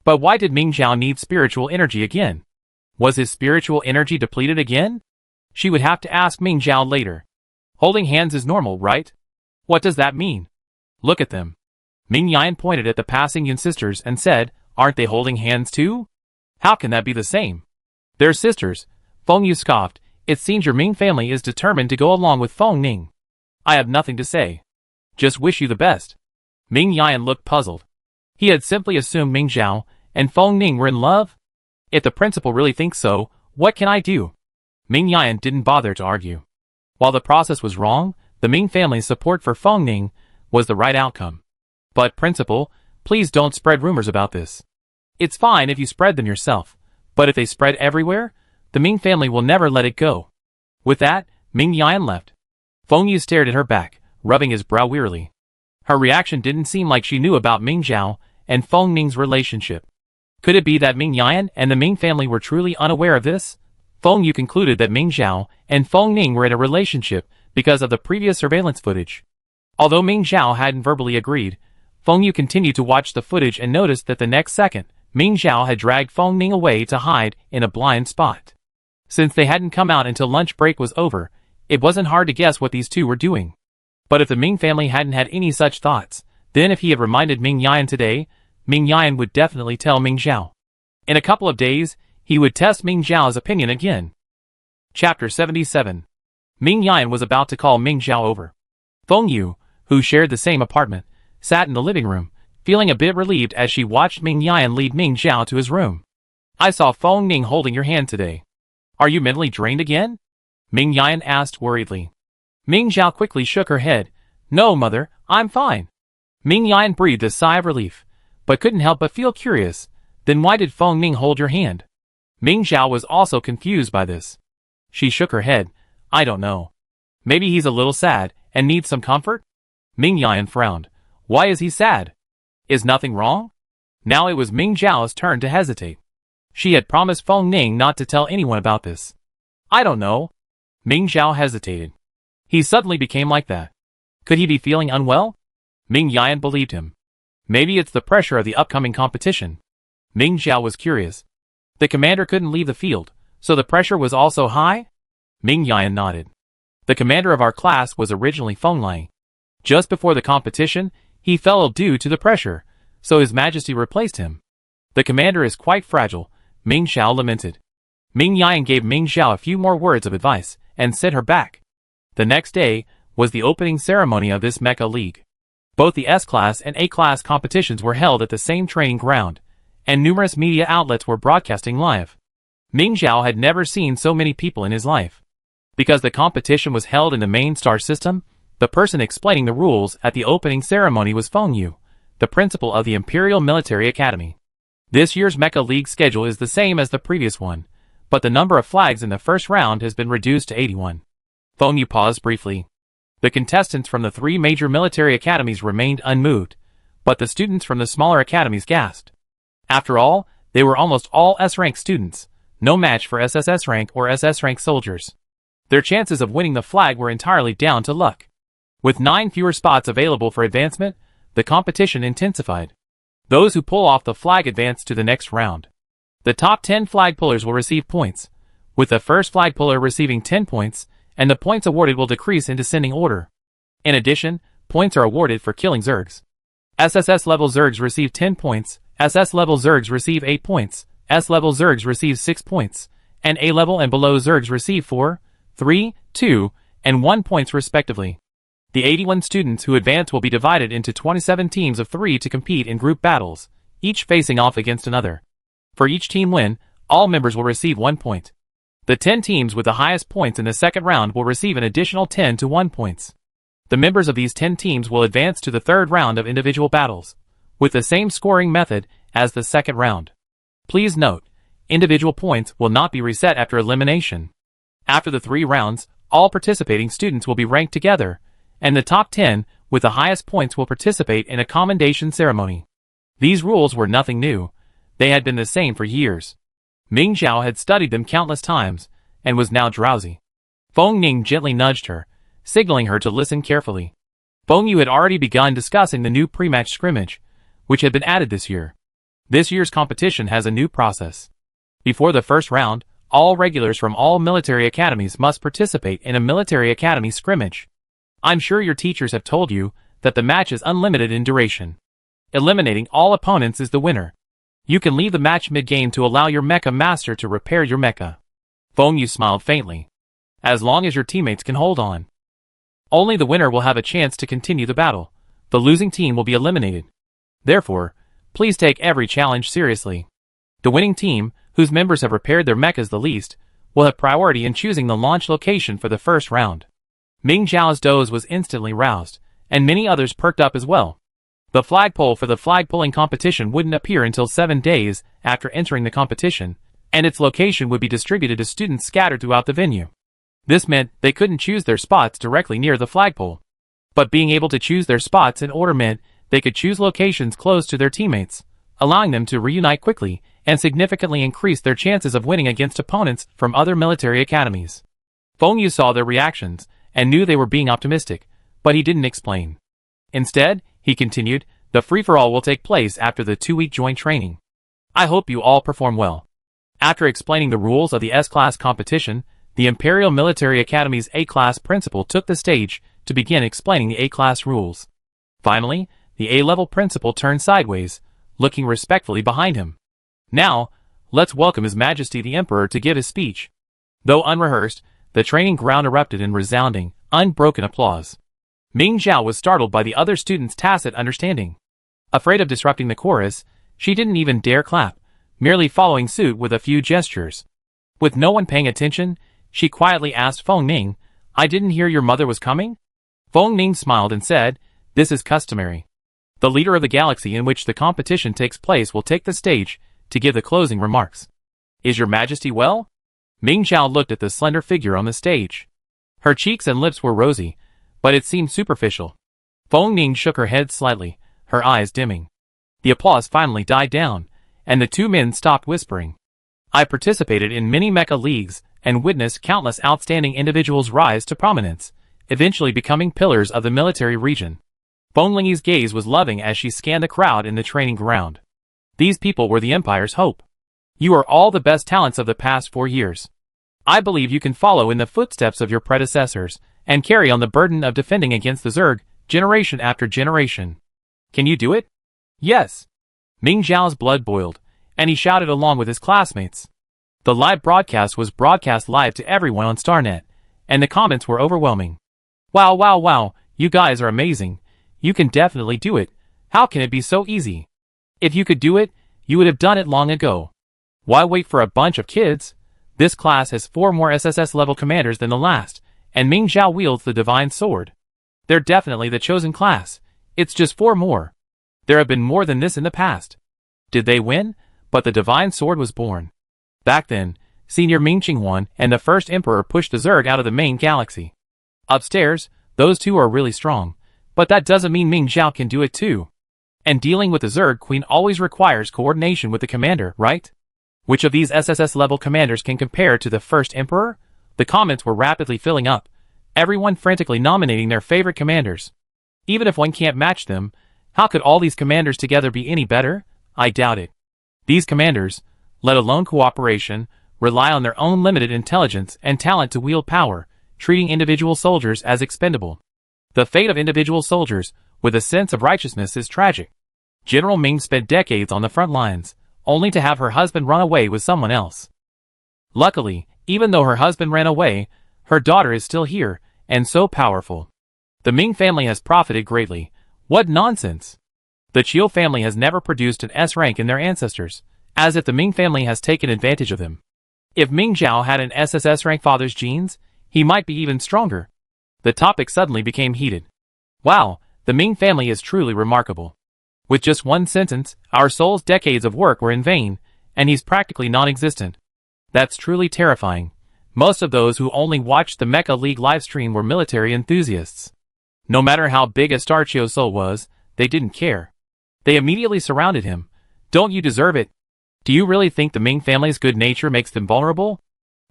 But why did Ming Xiao need spiritual energy again? Was his spiritual energy depleted again? She would have to ask Ming Xiao later. Holding hands is normal, right? What does that mean? Look at them. Ming Yan pointed at the passing Yun sisters and said, aren't they holding hands too? How can that be the same? They're sisters. Feng Yu scoffed. It seems your Ming family is determined to go along with Feng Ning. I have nothing to say. Just wish you the best. Ming Yan looked puzzled. He had simply assumed Ming Xiao and Feng Ning were in love. If the principal really thinks so, what can I do? Ming Yan didn't bother to argue. While the process was wrong, the Ming family's support for Feng Ning was the right outcome. But principal, please don't spread rumors about this. It's fine if you spread them yourself, but if they spread everywhere, the Ming family will never let it go. With that, Ming Yan left. Feng Yu stared at her back, rubbing his brow wearily. Her reaction didn't seem like she knew about Ming Xiao and Feng Ning's relationship. Could it be that Ming Yan and the Ming family were truly unaware of this? Feng Yu concluded that Ming Xiao and Feng Ning were in a relationship because of the previous surveillance footage. Although Ming Xiao hadn't verbally agreed, Feng Yu continued to watch the footage and noticed that the next second, Ming Xiao had dragged Feng Ning away to hide in a blind spot. Since they hadn't come out until lunch break was over, it wasn't hard to guess what these two were doing. But if the Ming family hadn't had any such thoughts, then if he had reminded Ming Yan today, Ming Yan would definitely tell Ming Xiao. In a couple of days, he would test Ming Xiao's opinion again. Chapter 77. Ming Yan was about to call Ming Xiao over. Feng Yu, who shared the same apartment, sat in the living room, feeling a bit relieved as she watched Ming Yan lead Ming Xiao to his room. I saw Feng Ning holding your hand today. Are you mentally drained again? Ming Yan asked worriedly. Ming Xiao quickly shook her head. No, mother, I'm fine. Ming Yan breathed a sigh of relief, but couldn't help but feel curious. Then why did Feng Ning hold your hand? Ming Xiao was also confused by this. She shook her head. I don't know. Maybe he's a little sad and needs some comfort? Ming Yan frowned. Why is he sad? Is nothing wrong? Now it was Ming Zhao's turn to hesitate. She had promised Feng Ning not to tell anyone about this. I don't know. Ming Zhao hesitated. He suddenly became like that. Could he be feeling unwell? Ming Yan believed him. Maybe it's the pressure of the upcoming competition. Ming Zhao was curious. The commander couldn't leave the field, so the pressure was also high? Ming Yan nodded. The commander of our class was originally Feng Lang. Just before the competition, he fell ill due to the pressure, so His Majesty replaced him. The commander is quite fragile, Ming Zhao lamented. Ming Yan gave Ming Zhao a few more words of advice, and sent her back. The next day was the opening ceremony of this Mecha League. Both the S-Class and A-Class competitions were held at the same training ground, and numerous media outlets were broadcasting live. Ming Zhao had never seen so many people in his life. Because the competition was held in the main star system, the person explaining the rules at the opening ceremony was Feng Yu, the principal of the Imperial Military Academy. This year's Mecha League schedule is the same as the previous one, but the number of flags in the first round has been reduced to 81. Feng Yu paused briefly. The contestants from the 3 major military academies remained unmoved, but the students from the smaller academies gasped. After all, they were almost all S-rank students, no match for SSS rank or SS rank soldiers. Their chances of winning the flag were entirely down to luck. With 9 fewer spots available for advancement, the competition intensified. Those who pull off the flag advance to the next round. The top 10 flag pullers will receive points, with the first flag puller receiving 10 points, and the points awarded will decrease in descending order. In addition, points are awarded for killing Zergs. SSS level Zergs receive 10 points, SS level Zergs receive 8 points, S level Zergs receive 6 points, and A level and below Zergs receive 4, 3, 2, and 1 points respectively. The 81 students who advance will be divided into 27 teams of 3 to compete in group battles, each facing off against another. For each team win, all members will receive 1 point. The 10 teams with the highest points in the second round will receive an additional 10 to 1 points. The members of these 10 teams will advance to the third round of individual battles, with the same scoring method as the second round. Please note, individual points will not be reset after elimination. After the 3 rounds, all participating students will be ranked together, and the top 10 with the highest points will participate in a commendation ceremony. These rules were nothing new. They had been the same for years. Ming Zhao had studied them countless times, and was now drowsy. Feng Ning gently nudged her, signaling her to listen carefully. Feng Yu had already begun discussing the new pre-match scrimmage, which had been added this year. This year's competition has a new process. Before the first round, all regulars from all military academies must participate in a military academy scrimmage. I'm sure your teachers have told you that the match is unlimited in duration. Eliminating all opponents is the winner. You can leave the match mid-game to allow your mecha master to repair your mecha. Feng Yu smiled faintly. As long as your teammates can hold on. Only the winner will have a chance to continue the battle. The losing team will be eliminated. Therefore, please take every challenge seriously. The winning team, whose members have repaired their mechas the least, will have priority in choosing the launch location for the first round. Ming Zhao's doze was instantly roused, and many others perked up as well. The flagpole for the flag-pulling competition wouldn't appear until 7 days after entering the competition, and its location would be distributed to students scattered throughout the venue. This meant they couldn't choose their spots directly near the flagpole. But being able to choose their spots in order meant they could choose locations close to their teammates, allowing them to reunite quickly and significantly increase their chances of winning against opponents from other military academies. Feng Yu saw their reactions and knew they were being optimistic, but he didn't explain. Instead, he continued, the free-for-all will take place after the 2-week joint training. I hope you all perform well. After explaining the rules of the S-Class competition, the Imperial Military Academy's A-Class principal took the stage to begin explaining the A-Class rules. Finally, the A-level principal turned sideways, looking respectfully behind him. Now, let's welcome His Majesty the Emperor to give his speech. Though unrehearsed, the training ground erupted in resounding, unbroken applause. Ming Zhao was startled by the other students' tacit understanding. Afraid of disrupting the chorus, she didn't even dare clap, merely following suit with a few gestures. With no one paying attention, she quietly asked Feng Ning, I didn't hear your mother was coming? Feng Ning smiled and said, this is customary. The leader of the galaxy in which the competition takes place will take the stage to give the closing remarks. Is your Majesty well? Ming Zhao looked at the slender figure on the stage. Her cheeks and lips were rosy, but it seemed superficial. Feng Ning shook her head slightly, her eyes dimming. The applause finally died down, and the two men stopped whispering. I participated in many mecha leagues and witnessed countless outstanding individuals rise to prominence, eventually becoming pillars of the military region. Bonlingyi's gaze was loving as she scanned the crowd in the training ground. These people were the Empire's hope. You are all the best talents of the past 4 years. I believe you can follow in the footsteps of your predecessors and carry on the burden of defending against the Zerg generation after generation. Can you do it? Yes. Ming Zhao's blood boiled, and he shouted along with his classmates. The live broadcast was broadcast live to everyone on StarNet, and the comments were overwhelming. Wow, wow, wow, you guys are amazing. You can definitely do it. How can it be so easy? If you could do it, you would have done it long ago. Why wait for a bunch of kids? This class has 4 more SSS level commanders than the last, and Ming Zhao wields the divine sword. They're definitely the chosen class. It's just 4 more. There have been more than this in the past. Did they win? But the divine sword was born. Back then, Senior Ming Qinghuan and the first emperor pushed the Zerg out of the main galaxy. Upstairs, those two are really strong, but that doesn't mean Ming Zhao can do it too. And dealing with the Zerg Queen always requires coordination with the commander, right? Which of these SSS level commanders can compare to the first emperor? The comments were rapidly filling up, everyone frantically nominating their favorite commanders. Even if one can't match them, how could all these commanders together be any better? I doubt it. These commanders, let alone cooperation, rely on their own limited intelligence and talent to wield power, treating individual soldiers as expendable. The fate of individual soldiers, with a sense of righteousness, is tragic. General Ming spent decades on the front lines, only to have her husband run away with someone else. Luckily, even though her husband ran away, her daughter is still here, and so powerful. The Ming family has profited greatly. What nonsense! The Qiu family has never produced an S rank in their ancestors, as if the Ming family has taken advantage of them. If Ming Zhao had an SSS rank father's genes, he might be even stronger. The topic suddenly became heated. Wow, the Ming family is truly remarkable. With just one sentence, our soul's decades of work were in vain, and he's practically non-existent. That's truly terrifying. Most of those who only watched the Mecha League livestream were military enthusiasts. No matter how big a star Qiu Soul was, they didn't care. They immediately surrounded him. Don't you deserve it? Do you really think the Ming family's good nature makes them vulnerable?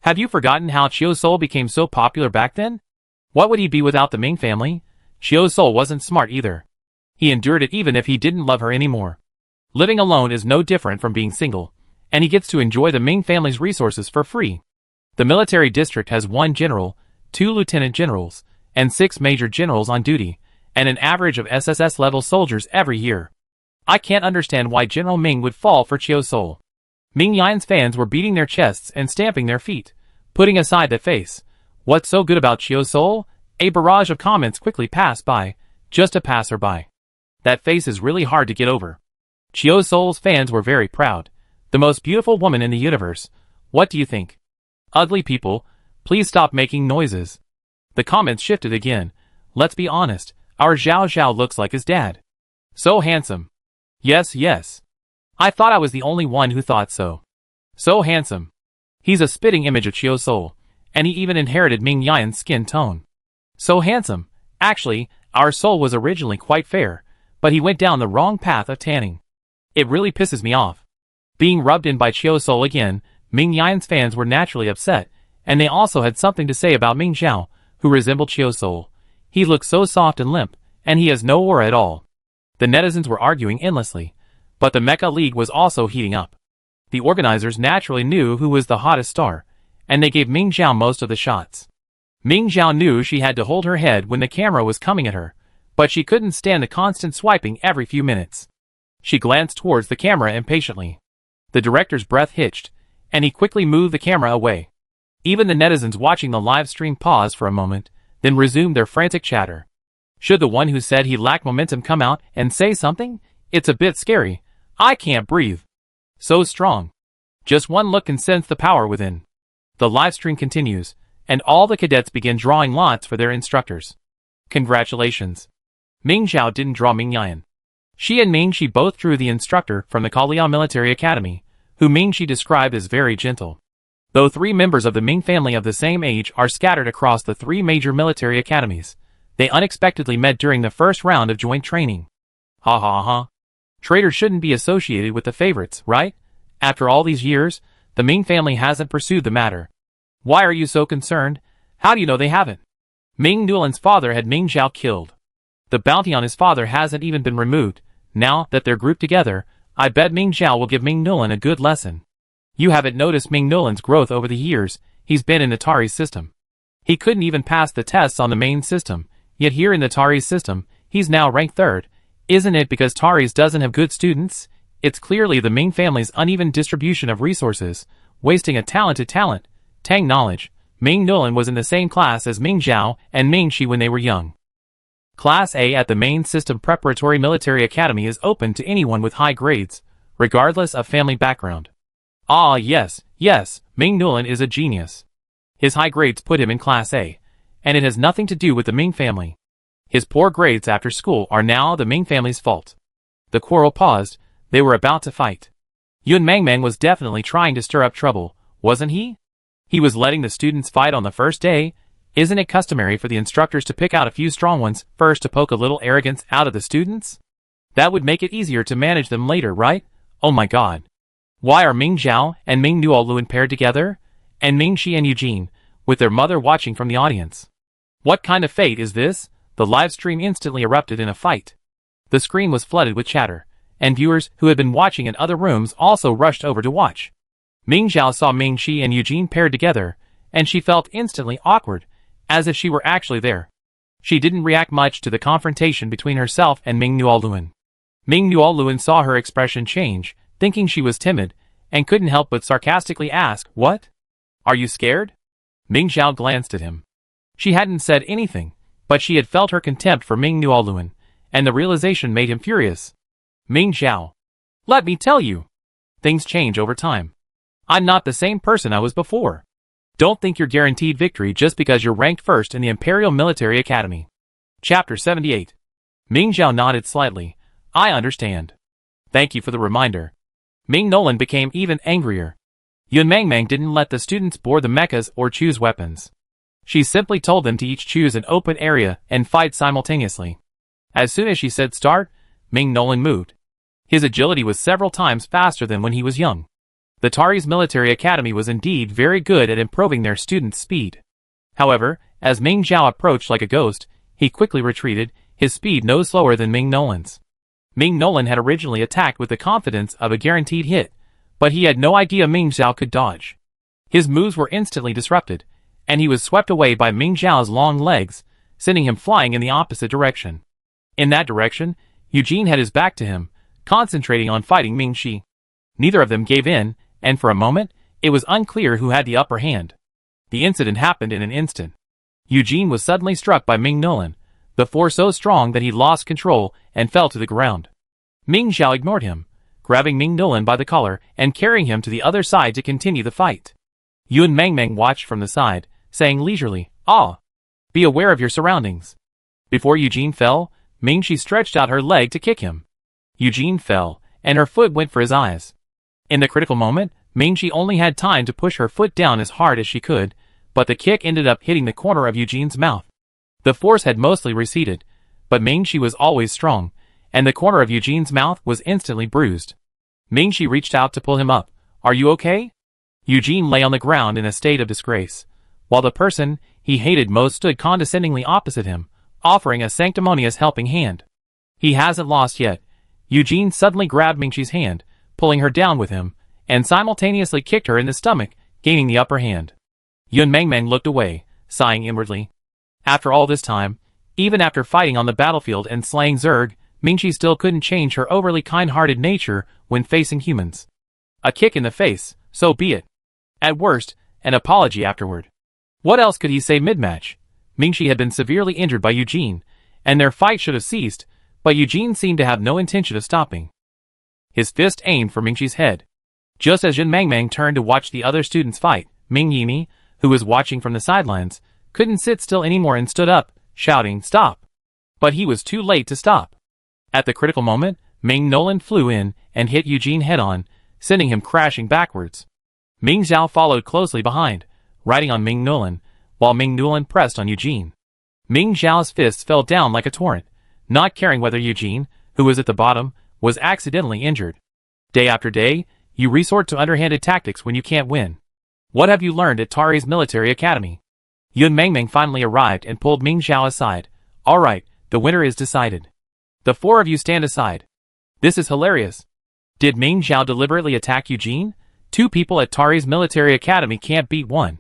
Have you forgotten how Qiu Soul became so popular back then? What would he be without the Ming family? Qiu Soul wasn't smart either. He endured it even if he didn't love her anymore. Living alone is no different from being single, and he gets to enjoy the Ming family's resources for free. The military district has 1 general, 2 lieutenant generals, and 6 major generals on duty, and an average of SSS level soldiers every year. I can't understand why General Ming would fall for Qiu Soul. Ming Yan's fans were beating their chests and stamping their feet, putting aside the face. What's so good about Qiu Soul? A barrage of comments quickly passed by, just a passerby. That face is really hard to get over. Qiu Soul's fans were very proud. The most beautiful woman in the universe. What do you think? Ugly people, please stop making noises. The comments shifted again. Let's be honest, our Zhao Zhao looks like his dad. So handsome. Yes, yes. I thought I was the only one who thought so. So handsome. He's a spitting image of Qiu Soul, and he even inherited Ming Yan's skin tone. So handsome. Actually, our Soul was originally quite fair, but he went down the wrong path of tanning. It really pisses me off. Being rubbed in by Qiu Soul again, Ming Yan's fans were naturally upset, and they also had something to say about Ming Zhao, who resembled Qiu Soul. He looked so soft and limp, and he has no aura at all. The netizens were arguing endlessly, but the Mecha League was also heating up. The organizers naturally knew who was the hottest star, and they gave Ming Zhao most of the shots. Ming Zhao knew she had to hold her head when the camera was coming at her, but she couldn't stand the constant swiping every few minutes. She glanced towards the camera impatiently. The director's breath hitched, and he quickly moved the camera away. Even the netizens watching the live stream paused for a moment, then resumed their frantic chatter. Should the one who said he lacked momentum come out and say something? It's a bit scary. I can't breathe. So strong. Just one look can sense the power within. The live stream continues, and all the cadets begin drawing lots for their instructors. Congratulations. Ming Zhao didn't draw Ming Yan. She and Ming Shi both drew the instructor from the Kaliao Military Academy, who Ming Shi described as very gentle. Though 3 members of the Ming family of the same age are scattered across the 3 major military academies, they unexpectedly met during the first round of joint training. Ha ha ha. Traitors shouldn't be associated with the favorites, right? After all these years, the Ming family hasn't pursued the matter. Why are you so concerned? How do you know they haven't? Ming Nuolan's father had Ming Zhao killed. The bounty on his father hasn't even been removed. Now that they're grouped together, I bet Ming Zhao will give Ming Nuolan a good lesson. You haven't noticed Ming Nuolan's growth over the years. He's been in Atari's system. He couldn't even pass the tests on the main system, yet here in the Atari's system, he's now ranked 3rd. Isn't it because Atari's doesn't have good students? It's clearly the Ming family's uneven distribution of resources, wasting a talented talent. Tang knowledge. Ming Nuolan was in the same class as Ming Zhao and Ming Shi when they were young. Class A at the main system preparatory military academy is open to anyone with high grades, regardless of family background. Ah yes, Ming Nuolan is a genius. His high grades put him in Class A, and it has nothing to do with the Ming family. His poor grades after school are now the Ming family's fault. The quarrel paused. They were about to fight. Yun Mangmang was definitely trying to stir up trouble, wasn't he? He was letting the students fight on the first day. Isn't it customary for the instructors to pick out a few strong ones first to poke a little arrogance out of the students? That would make it easier to manage them later, right? Oh my god. Why are Ming Zhao and Ming Nuolan paired together? And Ming Shi and Eugene, with their mother watching from the audience. What kind of fate is this? The live stream instantly erupted in a fight. The screen was flooded with chatter, and viewers who had been watching in other rooms also rushed over to watch. Ming Zhao saw Ming Shi and Eugene paired together, and she felt instantly awkward, as if she were actually there. She didn't react much to the confrontation between herself and Ming Nuolan. Ming Nuolan saw her expression change, thinking she was timid, and couldn't help but sarcastically ask, "What? Are you scared?" Ming Zhao glanced at him. She hadn't said anything, but she had felt her contempt for Ming Nuolan, and the realization made him furious. Ming Zhao. Let me tell you. Things change over time. I'm not the same person I was before. Don't think you're guaranteed victory just because you're ranked 1st in the Imperial Military Academy. Chapter 78. Ming Zhao nodded slightly. I understand. Thank you for the reminder. Ming Nuolan became even angrier. Yun Mangmang didn't let the students board the mechas or choose weapons. She simply told them to each choose an open area and fight simultaneously. As soon as she said start, Ming Nuolan moved. His agility was several times faster than when he was young. The Atari's military academy was indeed very good at improving their students' speed. However, as Ming Zhao approached like a ghost, he quickly retreated, his speed no slower than Ming Nuolan's. Ming Nuolan had originally attacked with the confidence of a guaranteed hit, but he had no idea Ming Zhao could dodge. His moves were instantly disrupted, and he was swept away by Ming Zhao's long legs, sending him flying in the opposite direction. In that direction, Eugene had his back to him, concentrating on fighting Ming Shi. Neither of them gave in, and for a moment, it was unclear who had the upper hand. The incident happened in an instant. Eugene was suddenly struck by Ming Nuolan, the force so strong that he lost control and fell to the ground. Ming Zhao ignored him, grabbing Ming Nuolan by the collar and carrying him to the other side to continue the fight. Yun Mangmang watched from the side, saying leisurely, "Ah, be aware of your surroundings." Before Eugene fell, Ming Shi stretched out her leg to kick him. Eugene fell, and her foot went for his eyes. In the critical moment, Ming Shi only had time to push her foot down as hard as she could, but the kick ended up hitting the corner of Eugene's mouth. The force had mostly receded, but Ming Shi was always strong, and the corner of Eugene's mouth was instantly bruised. Ming Shi reached out to pull him up. "Are you okay?" Eugene lay on the ground in a state of disgrace, while the person he hated most stood condescendingly opposite him, offering a sanctimonious helping hand. He hasn't lost yet. Eugene suddenly grabbed Ming Shi's hand, pulling her down with him, and simultaneously kicked her in the stomach, gaining the upper hand. Yun Mangmang looked away, sighing inwardly. After all this time, even after fighting on the battlefield and slaying Zerg, Ming Shi still couldn't change her overly kind-hearted nature when facing humans. A kick in the face, so be it. At worst, an apology afterward. What else could he say mid-match? Ming Shi had been severely injured by Eugene, and their fight should have ceased, but Eugene seemed to have no intention of stopping. His fist aimed for Ming Shi's head. Just as Yun Mangmang turned to watch the other students fight, Ming Yimi, who was watching from the sidelines, couldn't sit still anymore and stood up, shouting, "Stop!" But he was too late to stop. At the critical moment, Ming Nuolan flew in and hit Eugene head-on, sending him crashing backwards. Ming Zhao followed closely behind, riding on Ming Nuolan, while Ming Nuolan pressed on Eugene. Ming Zhao's fists fell down like a torrent, not caring whether Eugene, who was at the bottom, was accidentally injured. Day after day, you resort to underhanded tactics when you can't win. What have you learned at Tari's military academy? Yun Mengmeng finally arrived and pulled Ming Zhao aside. Alright, the winner is decided. The four of you stand aside. This is hilarious. Did Ming Zhao deliberately attack Eugene? Two people at Tari's military academy can't beat one.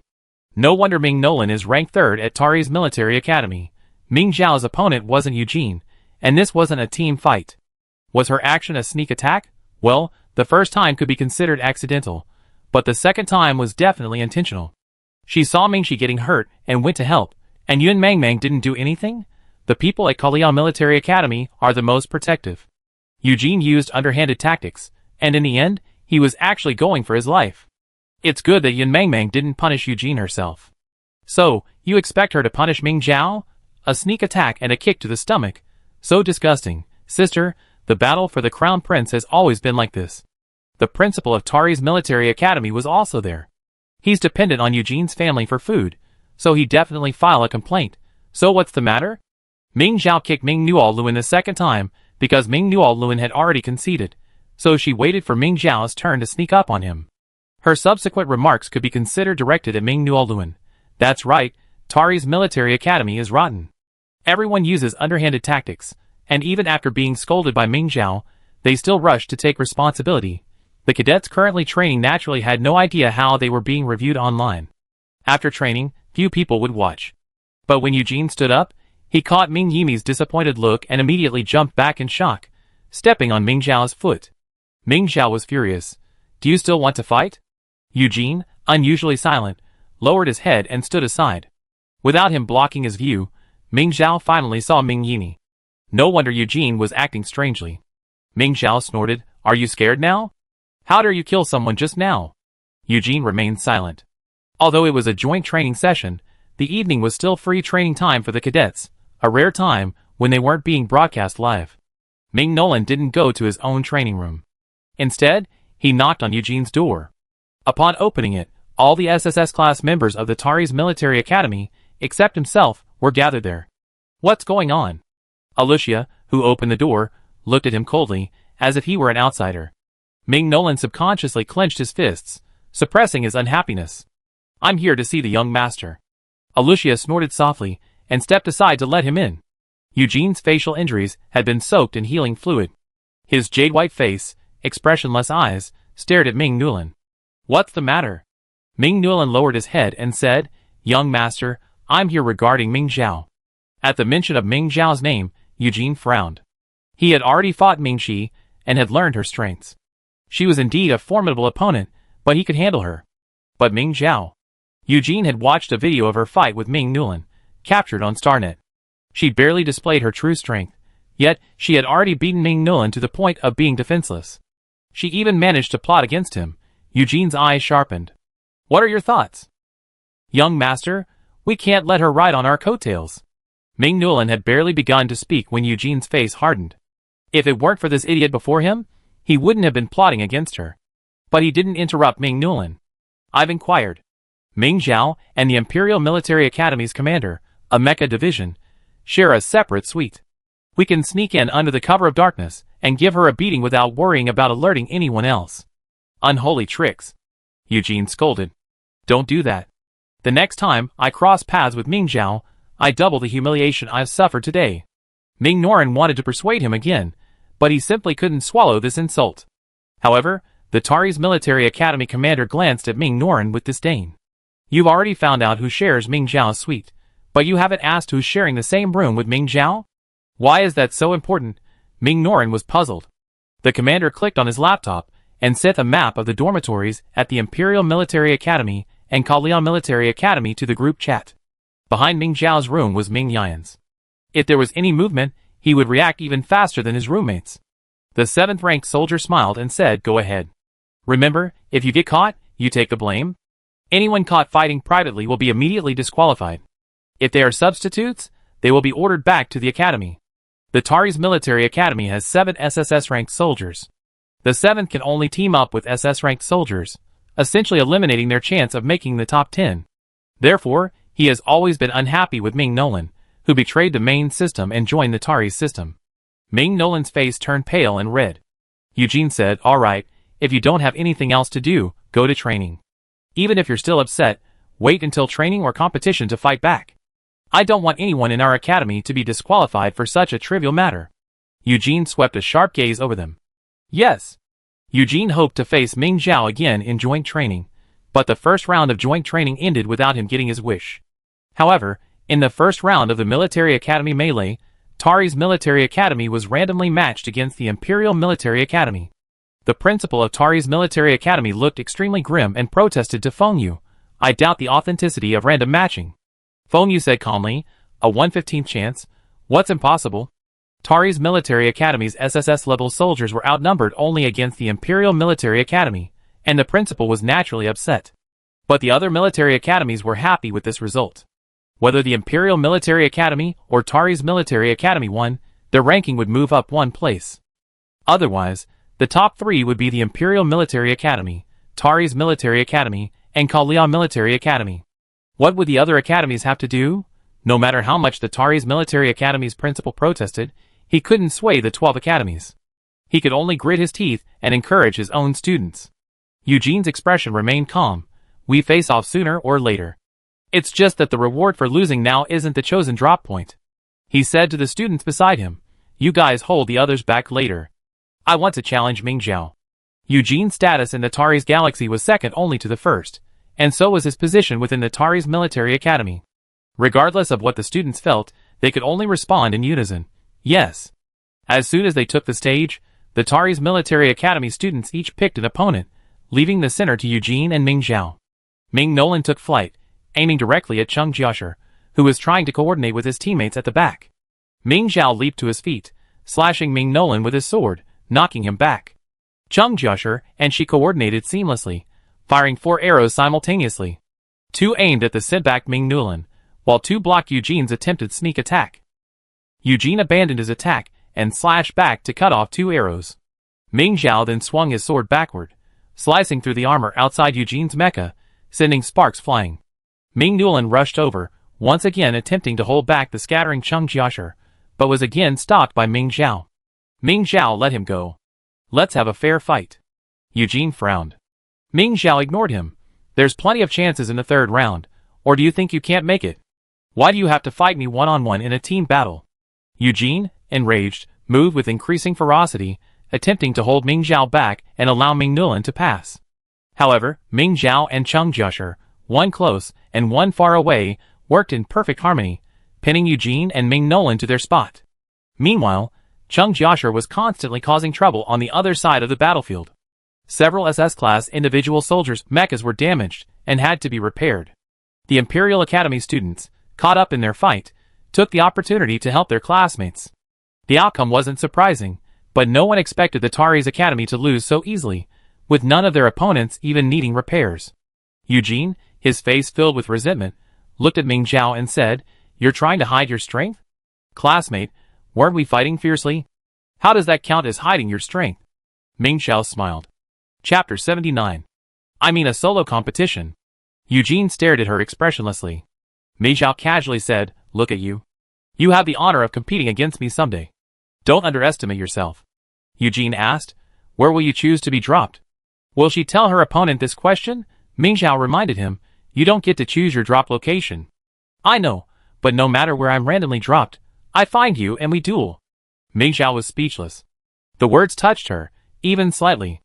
No wonder Ming Nolan is ranked third at Tari's military academy. Ming Zhao's opponent wasn't Eugene, and this wasn't a team fight. Was her action a sneak attack? Well, the first time could be considered accidental, but the second time was definitely intentional. She saw Mingxi getting hurt and went to help, and Yun Mengmeng didn't do anything? The people at Kaliao Military Academy are the most protective. Eugene used underhanded tactics, and in the end, he was actually going for his life. It's good that Yun Mengmeng didn't punish Eugene herself. So, you expect her to punish Ming Zhao? A sneak attack and a kick to the stomach. So disgusting. Sister, the battle for the crown prince has always been like this. The principal of Tari's military academy was also there. He's dependent on Eugene's family for food, so he definitely file a complaint. So what's the matter? Ming Zhao kicked Ming Nuoluen the second time, because Ming Nuoluen had already conceded, so she waited for Ming Zhao's turn to sneak up on him. Her subsequent remarks could be considered directed at Ming Nuoluen. That's right, Tari's military academy is rotten. Everyone uses underhanded tactics, and even after being scolded by Ming Zhao, they still rush to take responsibility. The cadets currently training naturally had no idea how they were being reviewed online. After training, few people would watch. But when Eugene stood up, he caught Ming Yimi's disappointed look and immediately jumped back in shock, stepping on Ming Zhao's foot. Ming Zhao was furious. Do you still want to fight? Eugene, unusually silent, lowered his head and stood aside. Without him blocking his view, Ming Zhao finally saw Ming Yimi. No wonder Eugene was acting strangely. Ming Zhao snorted, Are you scared now? How dare you kill someone just now? Eugene remained silent. Although it was a joint training session, the evening was still free training time for the cadets, a rare time when they weren't being broadcast live. Ming Nolan didn't go to his own training room. Instead, he knocked on Eugene's door. Upon opening it, all the SSS class members of the Tari's military academy, except himself, were gathered there. What's going on? Alicia, who opened the door, looked at him coldly, as if he were an outsider. Ming Nolan subconsciously clenched his fists, suppressing his unhappiness. I'm here to see the young master. Alicia snorted softly, and stepped aside to let him in. Eugene's facial injuries had been soaked in healing fluid. His jade-white face, expressionless eyes, stared at Ming Nulan. What's the matter? Ming Nulan lowered his head and said, Young master, I'm here regarding Ming Zhao. At the mention of Ming Zhao's name, Eugene frowned. He had already fought Mingxi, and had learned her strengths. She was indeed a formidable opponent, but he could handle her. But Ming Zhao. Eugene had watched a video of her fight with Ming Nulan, captured on Starnet. She barely displayed her true strength, yet she had already beaten Ming Nulan to the point of being defenseless. She even managed to plot against him. Eugene's eyes sharpened. What are your thoughts? Young master, we can't let her ride on our coattails. Ming Nulan had barely begun to speak when Eugene's face hardened. If it weren't for this idiot before him, he wouldn't have been plotting against her. But he didn't interrupt Ming Nulan. I've inquired. Ming Zhao and the Imperial Military Academy's commander, a mecha division, share a separate suite. We can sneak in under the cover of darkness and give her a beating without worrying about alerting anyone else. Unholy tricks. Eugene scolded. Don't do that. The next time I cross paths with Ming Zhao, I double the humiliation I've suffered today. Ming Noran wanted to persuade him again, but he simply couldn't swallow this insult. However, the Tari's military academy commander glanced at Ming Noran with disdain. You've already found out who shares Ming Zhao's suite, but you haven't asked who's sharing the same room with Ming Zhao? Why is that so important? Ming Noran was puzzled. The commander clicked on his laptop and sent a map of the dormitories at the Imperial Military Academy and Kaliao Military Academy to the group chat. Behind Ming Zhao's room was Ming Yan's. If there was any movement, he would react even faster than his roommates. The 7th-ranked soldier smiled and said, Go ahead. Remember, if you get caught, you take the blame. Anyone caught fighting privately will be immediately disqualified. If they are substitutes, they will be ordered back to the academy. The Tari's military academy has 7 SSS-ranked soldiers. The 7th can only team up with SS-ranked soldiers, essentially eliminating their chance of making the top 10. Therefore, he has always been unhappy with Ming Nolan, who betrayed the main system and joined the Tari's system. Ming Nolan's face turned pale and red. Eugene said, "All right, if you don't have anything else to do, go to training. Even if you're still upset, wait until training or competition to fight back. I don't want anyone in our academy to be disqualified for such a trivial matter." Eugene swept a sharp gaze over them. Yes. Eugene hoped to face Ming Zhao again in joint training, but the first round of joint training ended without him getting his wish. However, in the first round of the Military Academy Melee, Tari's Military Academy was randomly matched against the Imperial Military Academy. The principal of Tari's Military Academy looked extremely grim and protested to Feng Yu, "I doubt the authenticity of random matching." Feng Yu said calmly, "A 1/15th chance? What's impossible?" Tari's Military Academy's SSS-level soldiers were outnumbered only against the Imperial Military Academy, and the principal was naturally upset. But the other military academies were happy with this result. Whether the Imperial Military Academy or Tari's Military Academy won, their ranking would move up one place. Otherwise, the top three would be the Imperial Military Academy, Tari's Military Academy, and Kalia Military Academy. What would the other academies have to do? No matter how much the Tari's Military Academy's principal protested, he couldn't sway the 12 academies. He could only grit his teeth and encourage his own students. Eugene's expression remained calm. "We face off sooner or later. It's just that the reward for losing now isn't the chosen drop point," he said to the students beside him. "You guys hold the others back later. I want to challenge Ming Zhao." Eugene's status in the Tari's galaxy was second only to the first, and so was his position within the Tari's Military Academy. Regardless of what the students felt, they could only respond in unison. Yes. As soon as they took the stage, the Tari's Military Academy students each picked an opponent, leaving the center to Eugene and Ming Zhao. Ming Nolan took flight, aiming directly at Chung Jiasher, who was trying to coordinate with his teammates at the back. Ming Zhao leaped to his feet, slashing Ming Nolan with his sword, knocking him back. Chung Jiasher and she coordinated seamlessly, firing 4 arrows simultaneously. 2 aimed at the sit-back Ming Nolan, while 2 blocked Eugene's attempted sneak attack. Eugene abandoned his attack and slashed back to cut off 2 arrows. Ming Zhao then swung his sword backward, slicing through the armor outside Eugene's mecha, sending sparks flying. Ming Nolan rushed over, once again attempting to hold back the scattering Chung Jiasher, but was again stopped by Ming Zhao. Ming Zhao let him go. "Let's have a fair fight." Eugene frowned. Ming Zhao ignored him. "There's plenty of chances in the third round, or do you think you can't make it? Why do you have to fight me one-on-one in a team battle?" Eugene, enraged, moved with increasing ferocity, attempting to hold Ming Zhao back and allow Ming Nolan to pass. However, Ming Zhao and Chung Jiasher, one close and one far away, worked in perfect harmony, pinning Eugene and Ming Nolan to their spot. Meanwhile, Chung Jiasher was constantly causing trouble on the other side of the battlefield. Several SS-class individual soldiers' mechas were damaged and had to be repaired. The Imperial Academy students, caught up in their fight, took the opportunity to help their classmates. The outcome wasn't surprising, but no one expected the Tari's Academy to lose so easily, with none of their opponents even needing repairs. Eugene, his face filled with resentment, looked at Ming Zhao and said, "You're trying to hide your strength? Classmate, weren't we fighting fiercely? How does that count as hiding your strength?" Ming Zhao smiled. Chapter 79. "I mean a solo competition." Eugene stared at her expressionlessly. Ming Zhao casually said, "Look at you. You have the honor of competing against me someday. Don't underestimate yourself." Eugene asked, "Where will you choose to be dropped?" Will she tell her opponent this question? Ming Zhao reminded him, "You don't get to choose your drop location." "I know, but no matter where I'm randomly dropped, I find you and we duel." Ming Zhao was speechless. The words touched her, even slightly.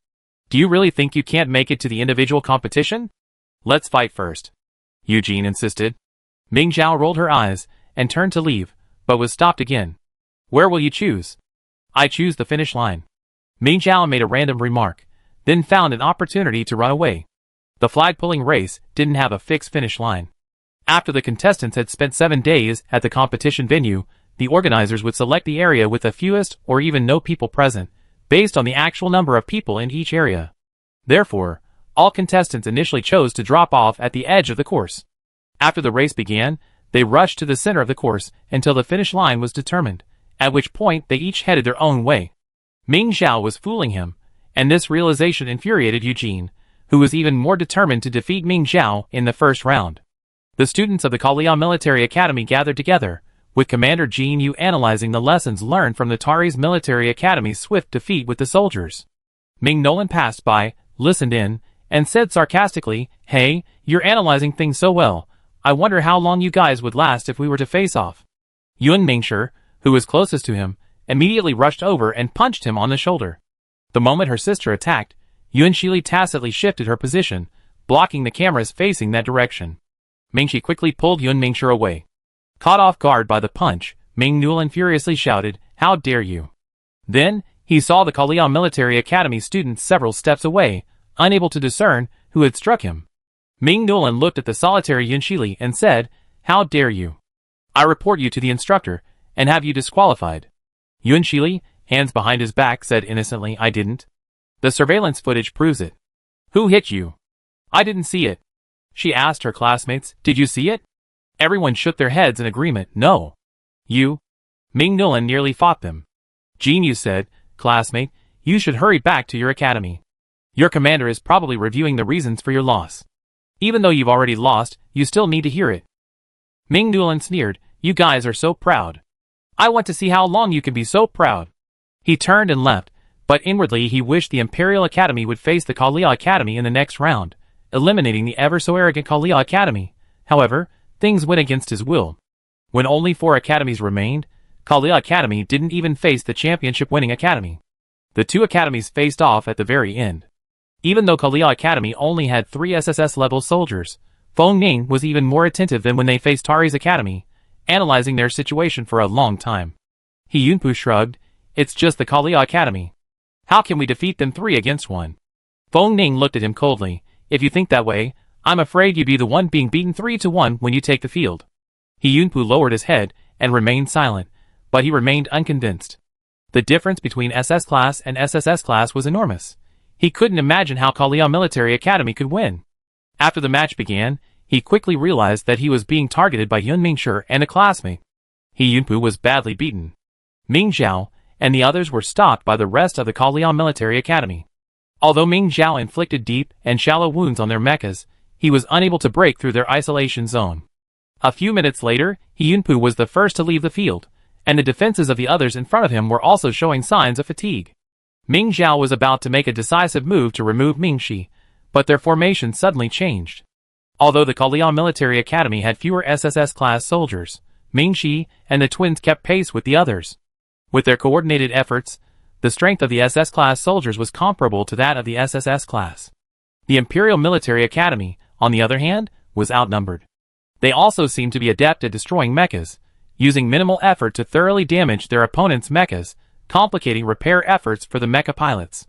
"Do you really think you can't make it to the individual competition? Let's fight first," Eugene insisted. Ming Zhao rolled her eyes and turned to leave, but was stopped again. "Where will you choose?" "I choose the finish line." Ming Zhao made a random remark, then found an opportunity to run away. The flag-pulling race didn't have a fixed finish line. After the contestants had spent 7 days at the competition venue, the organizers would select the area with the fewest or even no people present, based on the actual number of people in each area. Therefore, all contestants initially chose to drop off at the edge of the course. After the race began, they rushed to the center of the course until the finish line was determined, at which point they each headed their own way. Ming Zhao was fooling him, and this realization infuriated Eugene, who was even more determined to defeat Ming Zhao in the first round. The students of the Kalia Military Academy gathered together, with Commander Jin Yu analyzing the lessons learned from the Tari's Military Academy's swift defeat with the soldiers. Ming Nolan passed by, listened in, and said sarcastically, "Hey, you're analyzing things so well. I wonder how long you guys would last if we were to face off." Yun Mingshi, who was closest to him, immediately rushed over and punched him on the shoulder. The moment her sister attacked, Yun Shili tacitly shifted her position, blocking the cameras facing that direction. Mingshi quickly pulled Yun Mingshi away. Caught off guard by the punch, Ming Nulan furiously shouted, "How dare you!" Then, he saw the Kalian Military Academy students several steps away, unable to discern who had struck him. Ming Nulan looked at the solitary Yun Shili and said, "How dare you! I report you to the instructor, and have you disqualified." Yun Shili, hands behind his back, said innocently, "I didn't. The surveillance footage proves it." "Who hit you?" "I didn't see it." She asked her classmates, "Did you see it?" Everyone shook their heads in agreement, "No." "You?" Ming Nulan nearly fought them. "Jean, you said, classmate, you should hurry back to your academy. Your commander is probably reviewing the reasons for your loss. Even though you've already lost, you still need to hear it." Ming Nulan sneered, "You guys are so proud. I want to see how long you can be so proud." He turned and left, but inwardly he wished the Imperial Academy would face the Kalia Academy in the next round, eliminating the ever-so-arrogant Kalia Academy. However, things went against his will. When only 4 academies remained, Kalia Academy didn't even face the championship-winning academy. The 2 academies faced off at the very end. Even though Kalia Academy only had 3 SSS-level soldiers, Feng Ning was even more attentive than when they faced Tari's Academy, analyzing their situation for a long time. He Yunpu shrugged, "It's just the Kalia Academy. How can we defeat them 3 against 1? Feng Ning looked at him coldly, "If you think that way, I'm afraid you'd be the one being beaten 3-1 when you take the field." He Yunpu lowered his head and remained silent, but he remained unconvinced. The difference between SS class and SSS class was enormous. He couldn't imagine how Kalia Military Academy could win. After the match began, he quickly realized that he was being targeted by Yun Mingshi and a classmate. He Yunpu was badly beaten. Ming Zhao and the others were stopped by the rest of the Kalia Military Academy. Although Ming Zhao inflicted deep and shallow wounds on their mechas, he was unable to break through their isolation zone. A few minutes later, He Yunpu was the first to leave the field, and the defenses of the others in front of him were also showing signs of fatigue. Ming Zhao was about to make a decisive move to remove Ming Shi, but their formation suddenly changed. Although the Kalia Military Academy had fewer SSS-class soldiers, Ming Shi and the twins kept pace with the others. With their coordinated efforts, the strength of the SS-class soldiers was comparable to that of the SSS class. The Imperial Military Academy, on the other hand, was outnumbered. They also seemed to be adept at destroying mechas, using minimal effort to thoroughly damage their opponents' mechas, complicating repair efforts for the mecha pilots.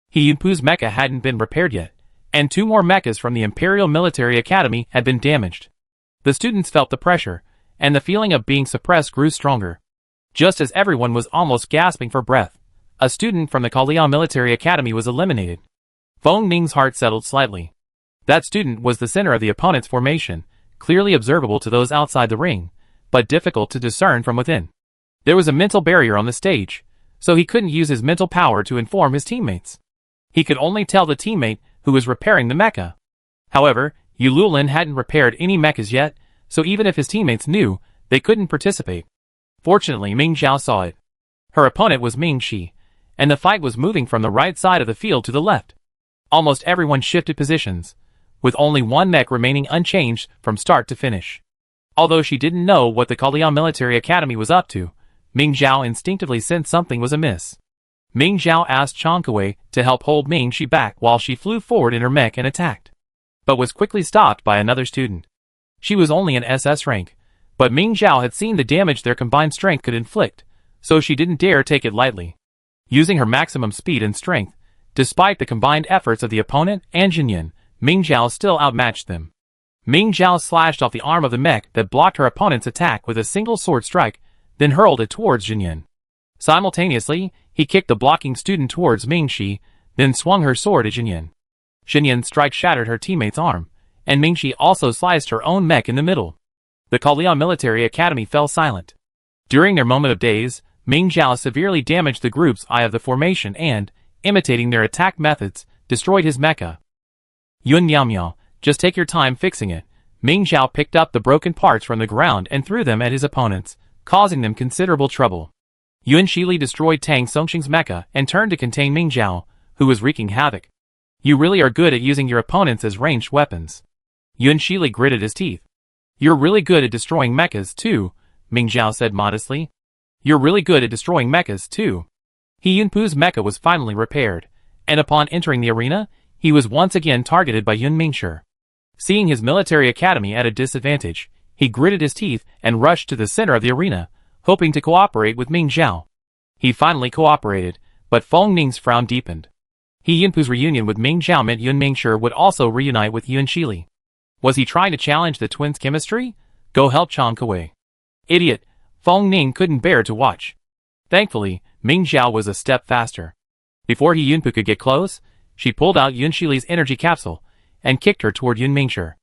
He Yunpu's mecha hadn't been repaired yet, and 2 more mechas from the Imperial Military Academy had been damaged. The students felt the pressure, and the feeling of being suppressed grew stronger. Just as everyone was almost gasping for breath, a student from the Kalia Military Academy was eliminated. Feng Ning's heart settled slightly. That student was the center of the opponent's formation, clearly observable to those outside the ring, but difficult to discern from within. There was a mental barrier on the stage, so he couldn't use his mental power to inform his teammates. He could only tell the teammate who was repairing the mecha. However, Yu Lulin hadn't repaired any mechas yet, so even if his teammates knew, they couldn't participate. Fortunately, Ming Zhao saw it. Her opponent was Ming Shi, and the fight was moving from the right side of the field to the left. Almost everyone shifted positions, with only one mech remaining unchanged from start to finish. Although she didn't know what the Kalia Military Academy was up to, Ming Zhao instinctively sensed something was amiss. Ming Zhao asked Chang Kuei to help hold Ming Shi back while she flew forward in her mech and attacked, but was quickly stopped by another student. She was only an SS rank, but Ming Zhao had seen the damage their combined strength could inflict, so she didn't dare take it lightly. Using her maximum speed and strength, despite the combined efforts of the opponent and Jinyan, Ming Zhao still outmatched them. Ming Zhao slashed off the arm of the mech that blocked her opponent's attack with a single sword strike, then hurled it towards Jinyan. Simultaneously, he kicked the blocking student towards Ming Shi, then swung her sword at Jinyan. Jinyan's strike shattered her teammate's arm, and Ming Shi also sliced her own mech in the middle. The Kalia Military Academy fell silent. During their moment of daze, Ming Zhao severely damaged the group's eye of the formation and, imitating their attack methods, destroyed his mecha. Yun Miao, just take your time fixing it. Ming Zhao picked up the broken parts from the ground and threw them at his opponents, causing them considerable trouble. Yun Shili destroyed Tang Songqing's mecha and turned to contain Ming Zhao, who was wreaking havoc. You really are good at using your opponents as ranged weapons. Yuan Shili gritted his teeth. You're really good at destroying mechas too, Ming Zhao said modestly. You're really good at destroying mechas too. He Yunpu's mecha was finally repaired, and upon entering the arena, he was once again targeted by Yun Mingshi. Seeing his military academy at a disadvantage, he gritted his teeth and rushed to the center of the arena, hoping to cooperate with Ming Zhao. He finally cooperated, but Feng Ning's frown deepened. He Yunpu's reunion with Ming Zhao meant Yun Mingshi would also reunite with Yuan Shili. Was he trying to challenge the twins' chemistry? Go help Chang Kuei. Idiot, Feng Ning couldn't bear to watch. Thankfully, Ming Zhao was a step faster. Before He Yunpu could get close, she pulled out Yuan Shili's energy capsule and kicked her toward Yun Mingshi.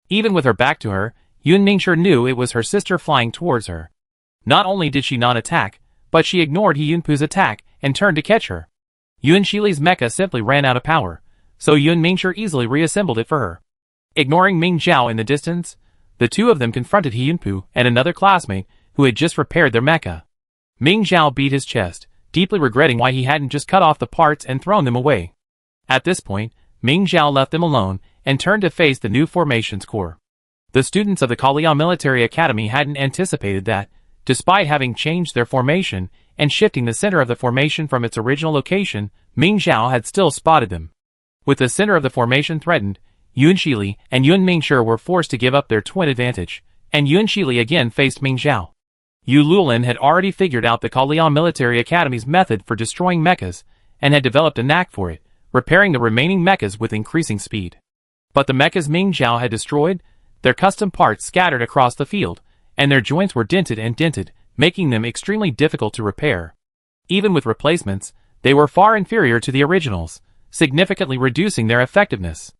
Even with her back to her, Yun Mingshi knew it was her sister flying towards her. Not only did she not attack, but she ignored He Yunpu's attack and turned to catch her. Yuan Shili's mecha simply ran out of power, so Yun Mingshi easily reassembled it for her. Ignoring Ming Zhao in the distance, the two of them confronted He Yunpu and another classmate who had just repaired their mecha. Ming Zhao beat his chest, deeply regretting why he hadn't just cut off the parts and thrown them away. At this point, Ming Zhao left them alone and turned to face the new formation's core. The students of the Kalia Military Academy hadn't anticipated that, despite having changed their formation and shifting the center of the formation from its original location, Ming Zhao had still spotted them. With the center of the formation threatened, Yuan Shili and Yun Mingshi were forced to give up their twin advantage, and Yuan Shili again faced Ming Zhao. Yu Lulin had already figured out the Kalia Military Academy's method for destroying mechas, and had developed a knack for it, repairing the remaining mechas with increasing speed. But the mechas Ming Zhao had destroyed, their custom parts scattered across the field, and their joints were dented, making them extremely difficult to repair. Even with replacements, they were far inferior to the originals, significantly reducing their effectiveness.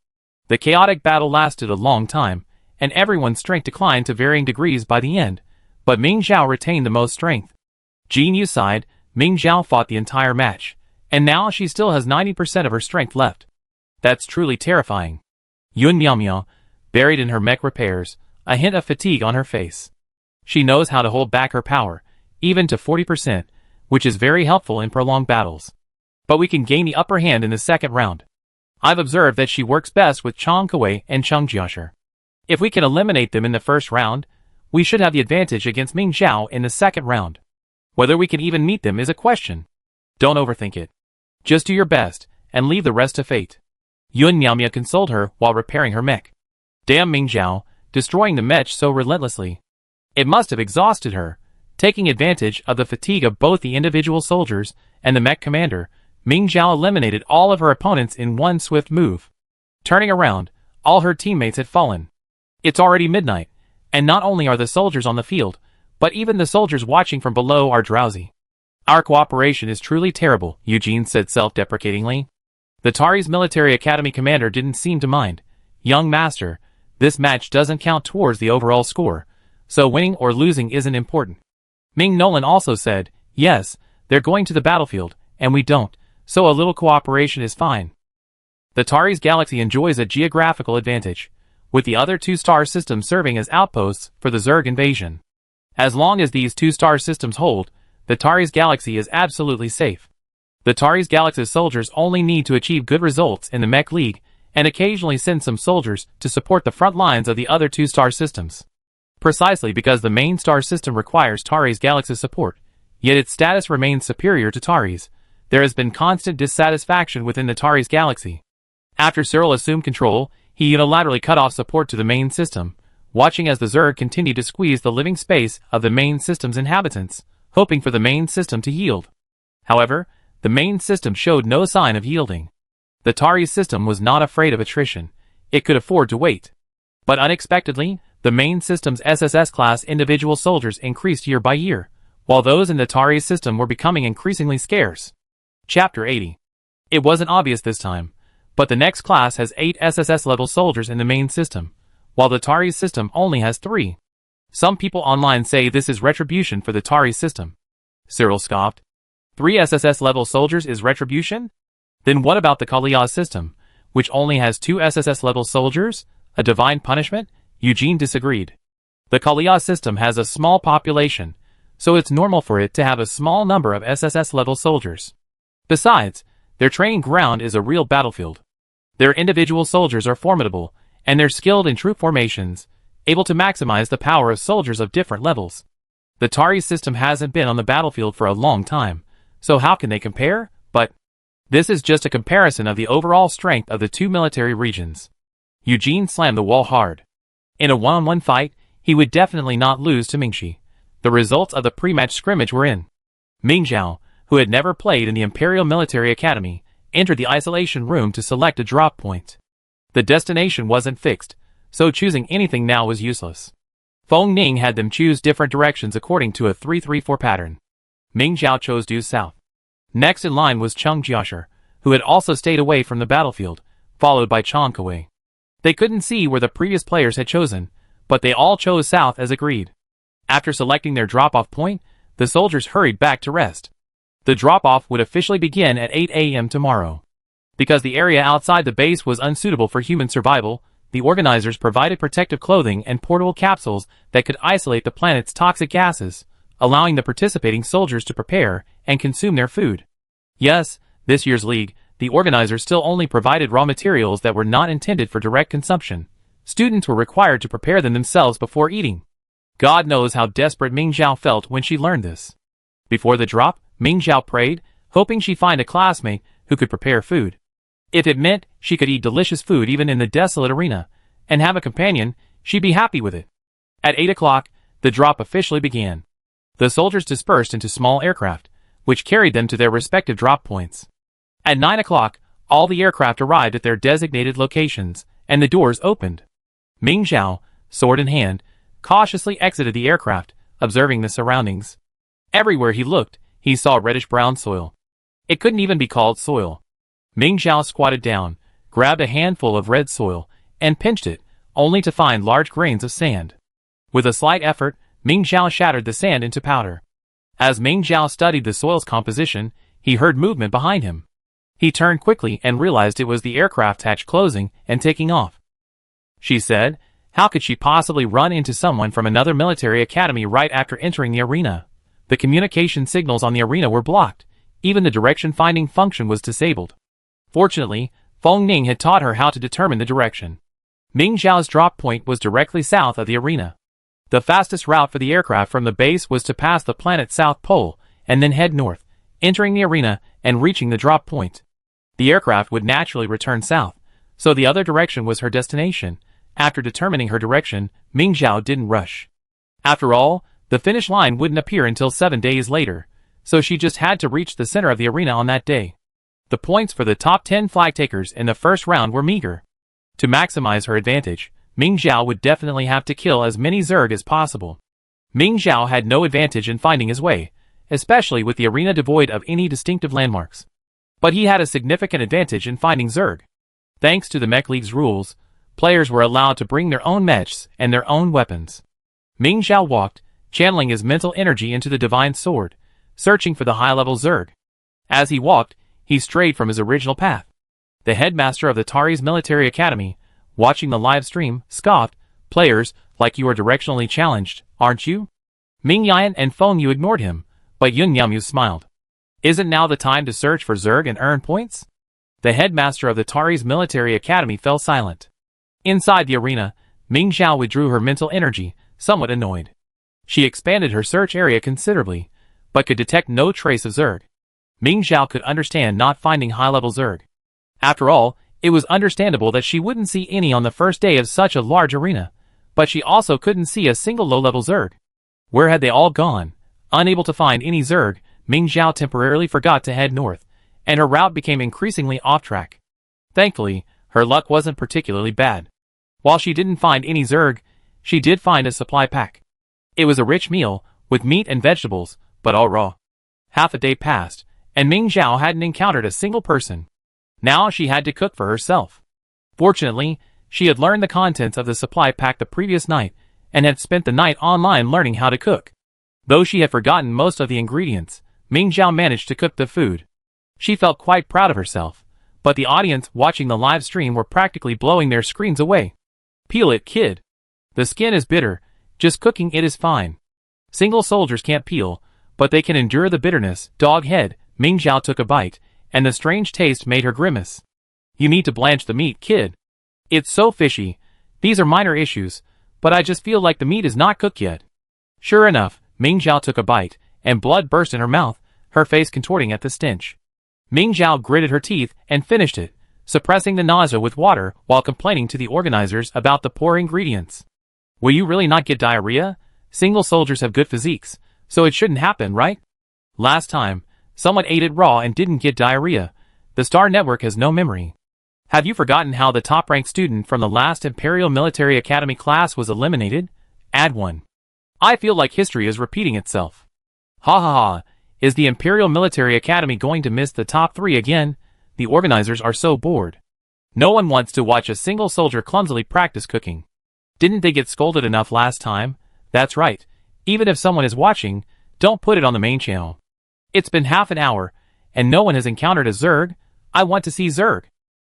The chaotic battle lasted a long time, and everyone's strength declined to varying degrees by the end, but Ming Zhao retained the most strength. Jin Yu sighed. Ming Zhao fought the entire match, and now she still has 90% of her strength left. That's truly terrifying. Yun Miao, buried in her mech repairs, a hint of fatigue on her face. She knows how to hold back her power, even to 40%, which is very helpful in prolonged battles. But we can gain the upper hand in the second round. I've observed that she works best with Chang Kuei and Cheng Jiashi. If we can eliminate them in the first round, we should have the advantage against Ming Zhao in the second round. Whether we can even meet them is a question. Don't overthink it. Just do your best, and leave the rest to fate. Yun Miao consoled her while repairing her mech. Damn Ming Zhao, destroying the mech so relentlessly. It must have exhausted her. Taking advantage of the fatigue of both the individual soldiers and the mech commander, Ming Zhao eliminated all of her opponents in one swift move. Turning around, all her teammates had fallen. It's already midnight, and not only are the soldiers on the field, but even the soldiers watching from below are drowsy. Our cooperation is truly terrible, Eugene said self-deprecatingly. The Tari's Military Academy commander didn't seem to mind. Young master, this match doesn't count towards the overall score, so winning or losing isn't important. Ming Nolan also said, yes, they're going to the battlefield, and we don't, so a little cooperation is fine. The Tari's galaxy enjoys a geographical advantage, with the other two star systems serving as outposts for the Zerg invasion. As long as these two star systems hold, the Tari's galaxy is absolutely safe. The Tari's galaxy's soldiers only need to achieve good results in the Mech League, and occasionally send some soldiers to support the front lines of the other two star systems. Precisely because the main star system requires Tari's galaxy's support, yet its status remains superior to Tari's, there has been constant dissatisfaction within the Tari's galaxy. After Cyril assumed control, he unilaterally cut off support to the main system, watching as the Zerg continued to squeeze the living space of the main system's inhabitants, hoping for the main system to yield. However, the main system showed no sign of yielding. The Tari's system was not afraid of attrition. It could afford to wait. But unexpectedly, the main system's SSS-class individual soldiers increased year by year, while those in the Tari's system were becoming increasingly scarce. Chapter 80. It wasn't obvious this time, but the next class has 8 SSS-level soldiers in the main system, while the Tari's system only has 3. Some people online say this is retribution for the Tari's system. Cyril scoffed. 3 SSS-level soldiers is retribution? Then what about the Kalia system, which only has 2 SSS-level soldiers? A divine punishment? Eugene disagreed. The Kalia system has a small population, so it's normal for it to have a small number of SSS-level soldiers. Besides, Their training ground is a real battlefield. Their individual soldiers are formidable, and they're skilled in troop formations, able to maximize the power of soldiers of different levels. The Tari system hasn't been on the battlefield for a long time, so how can they compare? But this is just a comparison of the overall strength of the two military regions. Eugene slammed the wall hard. In a one-on-one fight, he would definitely not lose to Mingxi. The results of the pre-match scrimmage were in. Ming Zhao, who had never played in the Imperial Military Academy, entered the isolation room to select a drop point. The destination wasn't fixed, so choosing anything now was useless. Feng Ning had them choose different directions according to a 3-3-4 pattern. Ming Zhao chose due south. Next in line was Cheng Jiashi, who had also stayed away from the battlefield, followed by Chang Kuei. They couldn't see where the previous players had chosen, but they all chose south as agreed. After selecting their drop-off point, the soldiers hurried back to rest. The drop-off would officially begin at 8 a.m. tomorrow. Because the area outside the base was unsuitable for human survival, the organizers provided protective clothing and portable capsules that could isolate the planet's toxic gases, allowing the participating soldiers to prepare and consume their food. Yes, this year's league, the organizers still only provided raw materials that were not intended for direct consumption. Students were required to prepare them themselves before eating. God knows how desperate Ming Zhao felt when she learned this. Before the drop, Ming Zhao prayed, hoping she'd find a classmate who could prepare food. If it meant she could eat delicious food even in the desolate arena, and have a companion, she'd be happy with it. At 8 o'clock, the drop officially began. The soldiers dispersed into small aircraft, which carried them to their respective drop points. At 9 o'clock, all the aircraft arrived at their designated locations, and the doors opened. Ming Zhao, sword in hand, cautiously exited the aircraft, observing the surroundings. Everywhere he looked, he saw reddish-brown soil. It couldn't even be called soil. Ming Zhao squatted down, grabbed a handful of red soil, and pinched it, only to find large grains of sand. With a slight effort, Ming Zhao shattered the sand into powder. As Ming Zhao studied the soil's composition, he heard movement behind him. He turned quickly and realized it was the aircraft hatch closing and taking off. She said, how could she possibly run into someone from another military academy right after entering the arena? The communication signals on the arena were blocked. Even the direction-finding function was disabled. Fortunately, Feng Ning had taught her how to determine the direction. Ming Zhao's drop point was directly south of the arena. The fastest route for the aircraft from the base was to pass the planet's south pole and then head north, entering the arena and reaching the drop point. The aircraft would naturally return south, so the other direction was her destination. After determining her direction, Ming Zhao didn't rush. After all, the finish line wouldn't appear until 7 days later, so she just had to reach the center of the arena on that day. The points for the top 10 flag takers in the first round were meager. To maximize her advantage, Ming Zhao would definitely have to kill as many Zerg as possible. Ming Zhao had no advantage in finding his way, especially with the arena devoid of any distinctive landmarks. But he had a significant advantage in finding Zerg. Thanks to the Mech League's rules, players were allowed to bring their own mechs and their own weapons. Ming Zhao walked, channeling his mental energy into the divine sword, searching for the high-level Zerg. As he walked, he strayed from his original path. The headmaster of the Tari's military academy, watching the live stream, scoffed, "Players, like you are directionally challenged, aren't you?" Ming Yan and Feng Yu ignored him, but Yun Yamyu smiled. "Isn't now the time to search for Zerg and earn points?" The headmaster of the Tari's military academy fell silent. Inside the arena, Ming Zhao withdrew her mental energy, somewhat annoyed. She expanded her search area considerably, but could detect no trace of Zerg. Ming Zhao could understand not finding high-level Zerg. After all, it was understandable that she wouldn't see any on the first day of such a large arena, but she also couldn't see a single low-level Zerg. Where had they all gone? Unable to find any Zerg, Ming Zhao temporarily forgot to head north, and her route became increasingly off-track. Thankfully, her luck wasn't particularly bad. While she didn't find any Zerg, she did find a supply pack. It was a rich meal, with meat and vegetables, but all raw. Half a day passed, and Ming Zhao hadn't encountered a single person. Now she had to cook for herself. Fortunately, she had learned the contents of the supply pack the previous night, and had spent the night online learning how to cook. Though she had forgotten most of the ingredients, Ming Zhao managed to cook the food. She felt quite proud of herself, but the audience watching the live stream were practically blowing their screens away. "Peel it, kid. The skin is bitter, just cooking it is fine. Single soldiers can't peel, but they can endure the bitterness." Dog head, Ming Zhao took a bite, and the strange taste made her grimace. You need to blanch the meat, kid. It's so fishy. These are minor issues, but I just feel like the meat is not cooked yet. Sure enough, Ming Zhao took a bite, and blood burst in her mouth, her face contorting at the stench. Ming Zhao gritted her teeth and finished it, suppressing the nausea with water while complaining to the organizers about the poor ingredients. Will you really not get diarrhea? Single soldiers have good physiques, so it shouldn't happen, right? Last time, someone ate it raw and didn't get diarrhea. The Star Network has no memory. Have you forgotten how the top-ranked student from the last Imperial Military Academy class was eliminated? Add 1. I feel like history is repeating itself. Ha ha ha, is the Imperial Military Academy going to miss the top 3 again? The organizers are so bored. No one wants to watch a single soldier clumsily practice cooking. Didn't they get scolded enough last time? That's right. Even if someone is watching, don't put it on the main channel. It's been half an hour, and no one has encountered a Zerg. I want to see Zerg.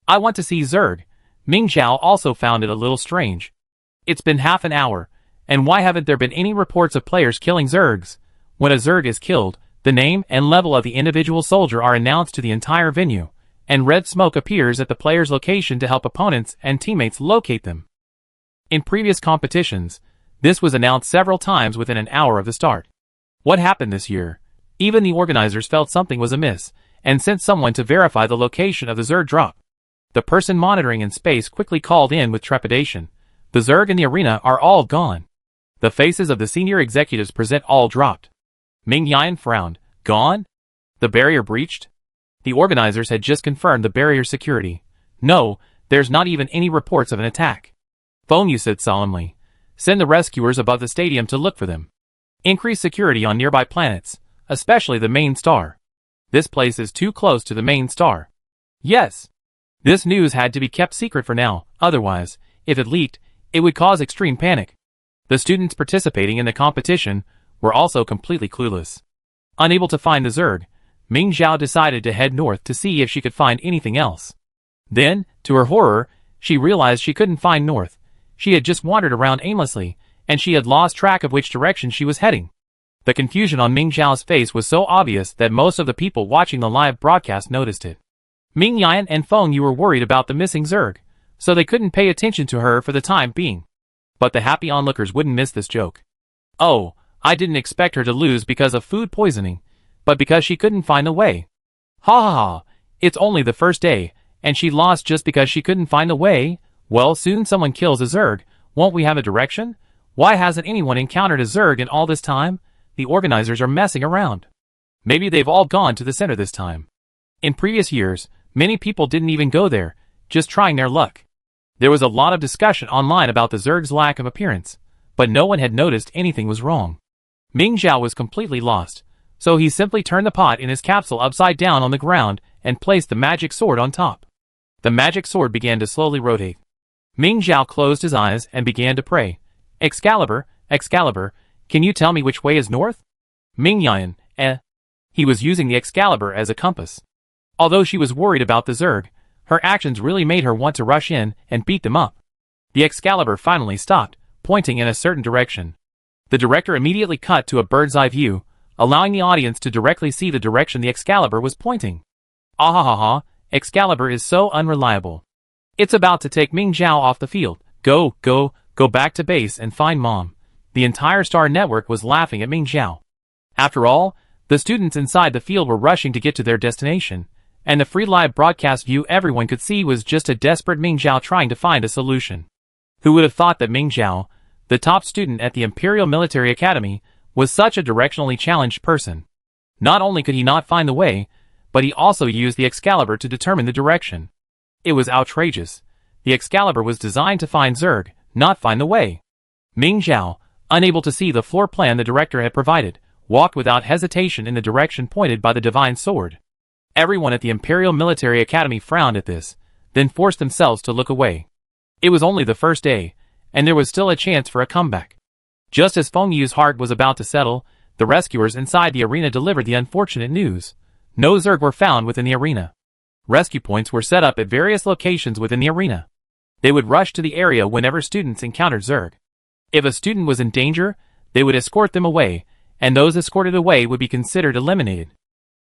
I want to see Zerg. Ming Zhao also found it a little strange. It's been half an hour, and why haven't there been any reports of players killing Zergs? When a Zerg is killed, the name and level of the individual soldier are announced to the entire venue, and red smoke appears at the player's location to help opponents and teammates locate them. In previous competitions, this was announced several times within an hour of the start. What happened this year? Even the organizers felt something was amiss, and sent someone to verify the location of the Zerg drop. The person monitoring in space quickly called in with trepidation. The Zerg in the arena are all gone. The faces of the senior executives present all dropped. Ming Yan frowned. Gone? The barrier breached? The organizers had just confirmed the barrier security. No, there's not even any reports of an attack. Feng Yu said solemnly. Send the rescuers above the stadium to look for them. Increase security on nearby planets, especially the main star. This place is too close to the main star. Yes. This news had to be kept secret for now, otherwise, if it leaked, it would cause extreme panic. The students participating in the competition were also completely clueless. Unable to find the Zerg, Ming Zhao decided to head north to see if she could find anything else. Then, to her horror, she realized she couldn't find north. She had just wandered around aimlessly, and she had lost track of which direction she was heading. The confusion on Ming Zhao's face was so obvious that most of the people watching the live broadcast noticed it. Ming Yan and Feng Yu were worried about the missing Zerg, so they couldn't pay attention to her for the time being. But the happy onlookers wouldn't miss this joke. Oh, I didn't expect her to lose because of food poisoning, but because she couldn't find a way. Ha ha ha, it's only the first day, and she lost just because she couldn't find a way? Well, soon someone kills a Zerg, won't we have a direction? Why hasn't anyone encountered a Zerg in all this time? The organizers are messing around. Maybe they've all gone to the center this time. In previous years, many people didn't even go there, just trying their luck. There was a lot of discussion online about the Zerg's lack of appearance, but no one had noticed anything was wrong. Ming Zhao was completely lost, so he simply turned the pot in his capsule upside down on the ground and placed the magic sword on top. The magic sword began to slowly rotate. Ming Zhao closed his eyes and began to pray. Excalibur, Excalibur, can you tell me which way is north? Ming Yan, He was using the Excalibur as a compass. Although she was worried about the Zerg, her actions really made her want to rush in and beat them up. The Excalibur finally stopped, pointing in a certain direction. The director immediately cut to a bird's-eye view, allowing the audience to directly see the direction the Excalibur was pointing. Ahahaha, Excalibur is so unreliable. It's about to take Ming Zhao off the field. Go back to base and find Mom. The entire Star Network was laughing at Ming Zhao. After all, the students inside the field were rushing to get to their destination, and the free live broadcast view everyone could see was just a desperate Ming Zhao trying to find a solution. Who would have thought that Ming Zhao, the top student at the Imperial Military Academy, was such a directionally challenged person? Not only could he not find the way, but he also used the Excalibur to determine the direction. It was outrageous. The Excalibur was designed to find Zerg, not find the way. Ming Zhao, unable to see the floor plan the director had provided, walked without hesitation in the direction pointed by the divine sword. Everyone at the Imperial Military Academy frowned at this, then forced themselves to look away. It was only the first day, and there was still a chance for a comeback. Just as Feng Yu's heart was about to settle, the rescuers inside the arena delivered the unfortunate news. No Zerg were found within the arena. Rescue points were set up at various locations within the arena. They would rush to the area whenever students encountered Zerg. If a student was in danger, they would escort them away, and those escorted away would be considered eliminated.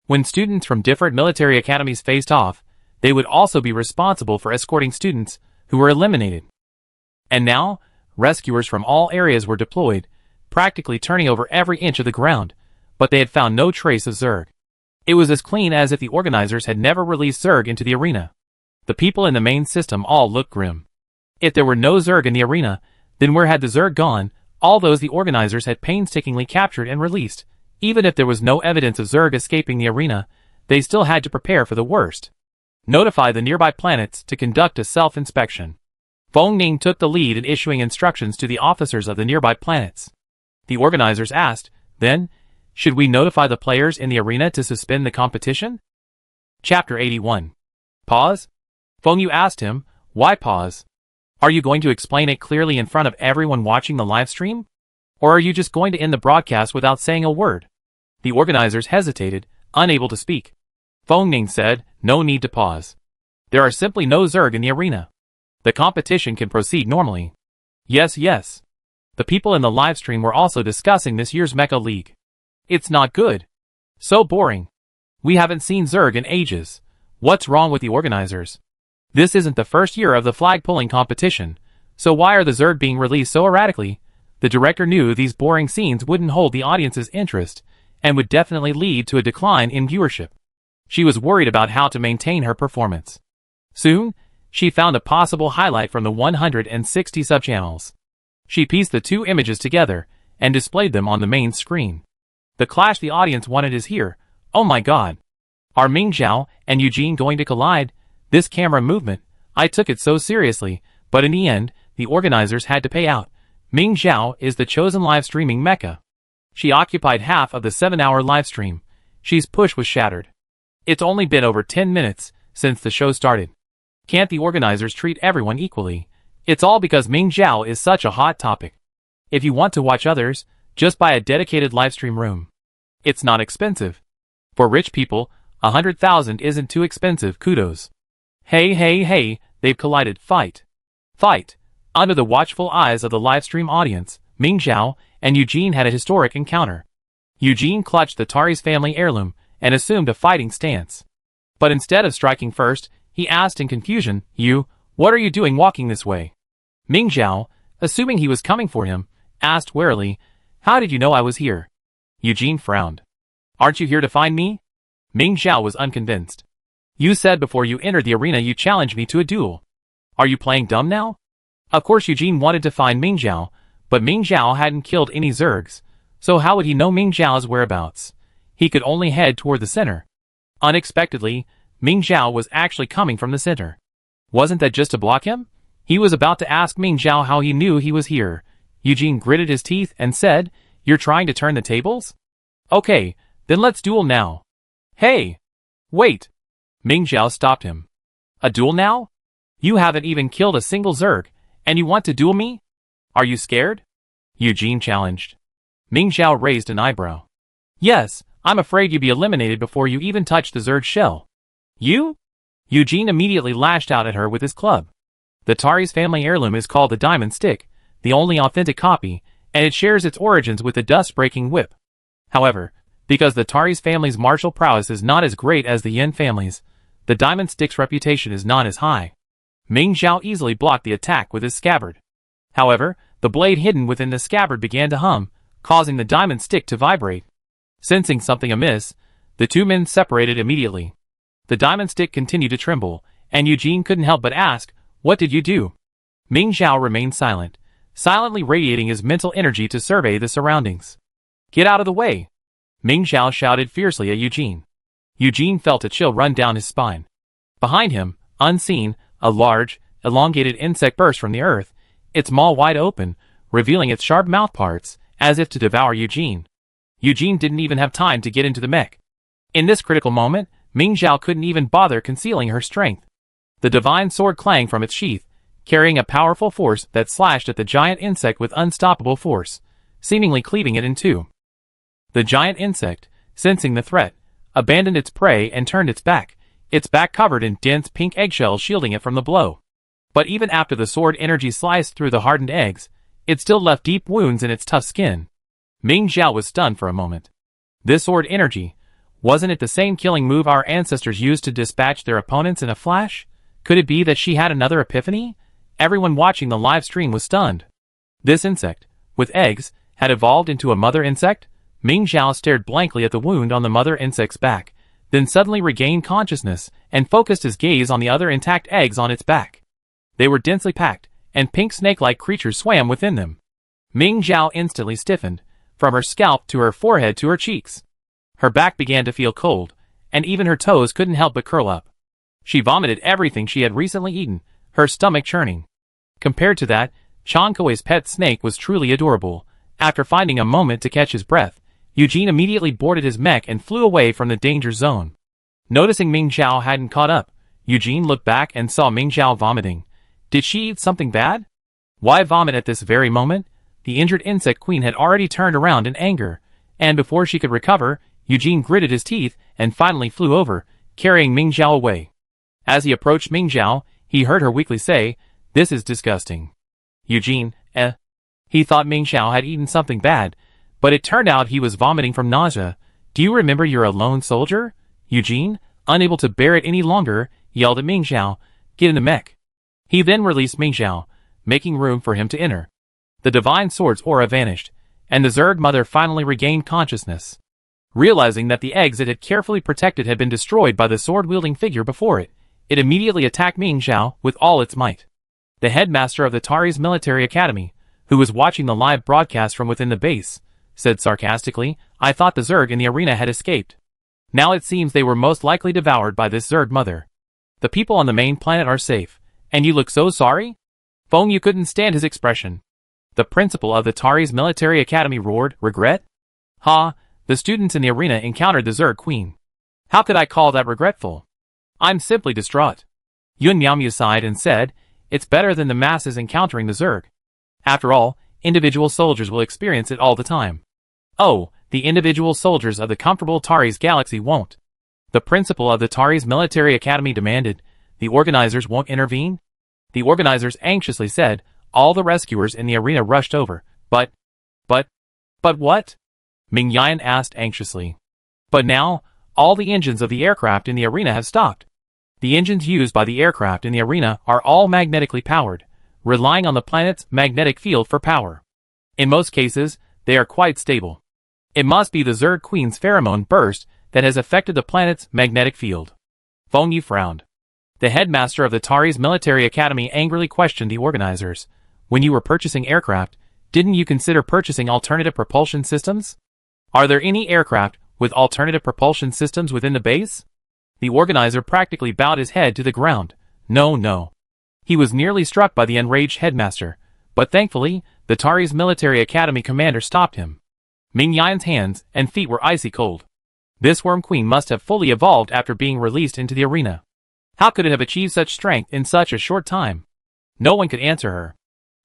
When students from different military academies faced off, they would also be responsible for escorting students who were eliminated. And now, rescuers from all areas were deployed, practically turning over every inch of the ground, but they had found no trace of Zerg. It was as clean as if the organizers had never released Zerg into the arena. The people in the main system all looked grim. If there were no Zerg in the arena, then where had the Zerg gone, all those the organizers had painstakingly captured and released? Even if there was no evidence of Zerg escaping the arena, they still had to prepare for the worst. Notify the nearby planets to conduct a self-inspection. Feng Ning took the lead in issuing instructions to the officers of the nearby planets. The organizers asked, then, should we notify the players in the arena to suspend the competition? Chapter 81. Pause? Feng Yu asked him, why pause? Are you going to explain it clearly in front of everyone watching the live stream? Or are you just going to end the broadcast without saying a word? The organizers hesitated, unable to speak. Feng Ning said, no need to pause. There are simply no Zerg in the arena. The competition can proceed normally. Yes, yes. The people in the live stream were also discussing this year's Mecha League. It's not good. So boring. We haven't seen Zerg in ages. What's wrong with the organizers? This isn't the first year of the flag-pulling competition, so why are the Zerg being released so erratically? The director knew these boring scenes wouldn't hold the audience's interest, and would definitely lead to a decline in viewership. She was worried about how to maintain her performance. Soon, she found a possible highlight from the 160 subchannels. She pieced the two images together, and displayed them on the main screen. The clash the audience wanted is here. Oh my god. Are Ming Zhao and Eugene going to collide? This camera movement, I took it so seriously, but in the end, the organizers had to pay out. Ming Zhao is the chosen live streaming mecha. She occupied half of the 7-hour live stream. She's push was shattered. It's only been over 10 minutes since the show started. Can't the organizers treat everyone equally? It's all because Ming Zhao is such a hot topic. If you want to watch others, just buy a dedicated livestream room. It's not expensive. For rich people, 100,000 isn't too expensive, kudos. Hey, they've collided. Fight. Fight. Under the watchful eyes of the livestream audience, Ming Zhao and Eugene had a historic encounter. Eugene clutched the Tari's family heirloom and assumed a fighting stance. But instead of striking first, he asked in confusion, "You, what are you doing walking this way?" Ming Zhao, assuming he was coming for him, asked warily, "How did you know I was here?" Eugene frowned. "Aren't you here to find me?" Ming Zhao was unconvinced. "You said before you entered the arena you challenged me to a duel. Are you playing dumb now?" Of course Eugene wanted to find Ming Zhao, but Ming Zhao hadn't killed any Zergs, so how would he know Ming Zhao's whereabouts? He could only head toward the center. Unexpectedly, Ming Zhao was actually coming from the center. Wasn't that just to block him? He was about to ask Ming Zhao how he knew he was here. Eugene gritted his teeth and said, "You're trying to turn the tables? Okay, then let's duel now." "Hey! Wait!" Ming Zhao stopped him. "A duel now? You haven't even killed a single Zerg, and you want to duel me? Are you scared?" Eugene challenged. Ming Zhao raised an eyebrow. "Yes, I'm afraid you'd be eliminated before you even touch the Zerg shell." "You?" Eugene immediately lashed out at her with his club. The Tari's family heirloom is called the Diamond Stick, the only authentic copy, and it shares its origins with the dust-breaking whip. However, because the Tari's family's martial prowess is not as great as the Yin family's, the Diamond Stick's reputation is not as high. Ming Zhao easily blocked the attack with his scabbard. However, the blade hidden within the scabbard began to hum, causing the Diamond Stick to vibrate. Sensing something amiss, the two men separated immediately. The Diamond Stick continued to tremble, and Eugene couldn't help but ask, "What did you do?" Ming Zhao remained silent, silently radiating his mental energy to survey the surroundings. "Get out of the way!" Ming Zhao shouted fiercely at Eugene. Eugene felt a chill run down his spine. Behind him, unseen, a large, elongated insect burst from the earth, its maw wide open, revealing its sharp mouthparts, as if to devour Eugene. Eugene didn't even have time to get into the mech. In this critical moment, Ming Zhao couldn't even bother concealing her strength. The divine sword clanged from its sheath, carrying a powerful force that slashed at the giant insect with unstoppable force, seemingly cleaving it in two. The giant insect, sensing the threat, abandoned its prey and turned its back covered in dense pink eggshells shielding it from the blow. But even after the sword energy sliced through the hardened eggs, it still left deep wounds in its tough skin. Ming Zhao was stunned for a moment. This sword energy, Wasn't it the same killing move our ancestors used to dispatch their opponents in a flash? Could it be that she had another epiphany? Everyone watching the live stream was stunned. This insect, with eggs, had evolved into a mother insect? Ming Xiao stared blankly at the wound on the mother insect's back, then suddenly regained consciousness and focused his gaze on the other intact eggs on its back. They were densely packed, and pink snake-like creatures swam within them. Ming Xiao instantly stiffened, from her scalp to her forehead to her cheeks. Her back began to feel cold, and even her toes couldn't help but curl up. She vomited everything she had recently eaten, her stomach churning. Compared to that, Chan Kuei's pet snake was truly adorable. After finding a moment to catch his breath, Eugene immediately boarded his mech and flew away from the danger zone. Noticing Ming Xiao hadn't caught up, Eugene looked back and saw Ming Xiao vomiting. Did she eat something bad? Why vomit at this very moment? The injured insect queen had already turned around in anger, and before she could recover, Eugene gritted his teeth and finally flew over, carrying Ming Xiao away. As he approached Ming Xiao, he heard her weakly say, "This is disgusting." Eugene, He thought Ming Xiao had eaten something bad, but it turned out he was vomiting from nausea. "Do you remember you're a lone soldier?" Eugene, unable to bear it any longer, yelled at Ming Xiao, "Get in the mech." He then released Ming Xiao, making room for him to enter. The divine sword's aura vanished, and the Zerg mother finally regained consciousness. Realizing that the eggs it had carefully protected had been destroyed by the sword-wielding figure before it, it immediately attacked Ming Xiao with all its might. The headmaster of the Tari's military academy, who was watching the live broadcast from within the base, said sarcastically, "I thought the Zerg in the arena had escaped. Now it seems they were most likely devoured by this Zerg mother. The people on the main planet are safe, and you look so sorry?" Feng Yu couldn't stand his expression. The principal of the Tari's military academy roared, "Regret? Ha! The students in the arena encountered the Zerg queen. How could I call that regretful? I'm simply distraught." Yun Miaomu sighed and said, "It's better than the masses encountering the Zerg. After all, individual soldiers will experience it all the time. Oh, the individual soldiers of the comfortable Tari's galaxy won't." The principal of the Tari's military academy demanded, "The organizers won't intervene?" The organizers anxiously said. All the rescuers in the arena rushed over. But what? Ming Yan asked anxiously. "But now, all the engines of the aircraft in the arena have stopped. The engines used by the aircraft in the arena are all magnetically powered, relying on the planet's magnetic field for power. In most cases, they are quite stable. It must be the Zerg Queen's pheromone burst that has affected the planet's magnetic field." Feng Yu frowned. The headmaster of the Tari's military academy angrily questioned the organizers. "When you were purchasing aircraft, didn't you consider purchasing alternative propulsion systems? Are there any aircraft with alternative propulsion systems within the base?" The organizer practically bowed his head to the ground. No. He was nearly struck by the enraged headmaster, but thankfully, the Tari's military academy commander stopped him. Ming Yan's hands and feet were icy cold. This worm queen must have fully evolved after being released into the arena. How could it have achieved such strength in such a short time? No one could answer her.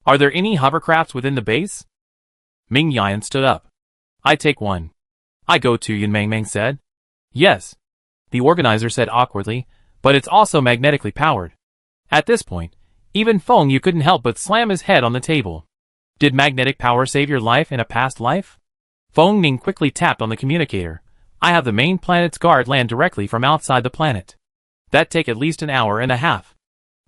"Are there any hovercrafts within the base?" Ming Yan stood up. "I take one." "I go too," Yun Meng said. "Yes," the organizer said awkwardly, "but it's also magnetically powered." At this point, even Feng Yu couldn't help but slam his head on the table. Did magnetic power save your life in a past life? Feng Ning quickly tapped on the communicator. "I have the main planet's guard land directly from outside the planet. That'd take at least an hour and a half."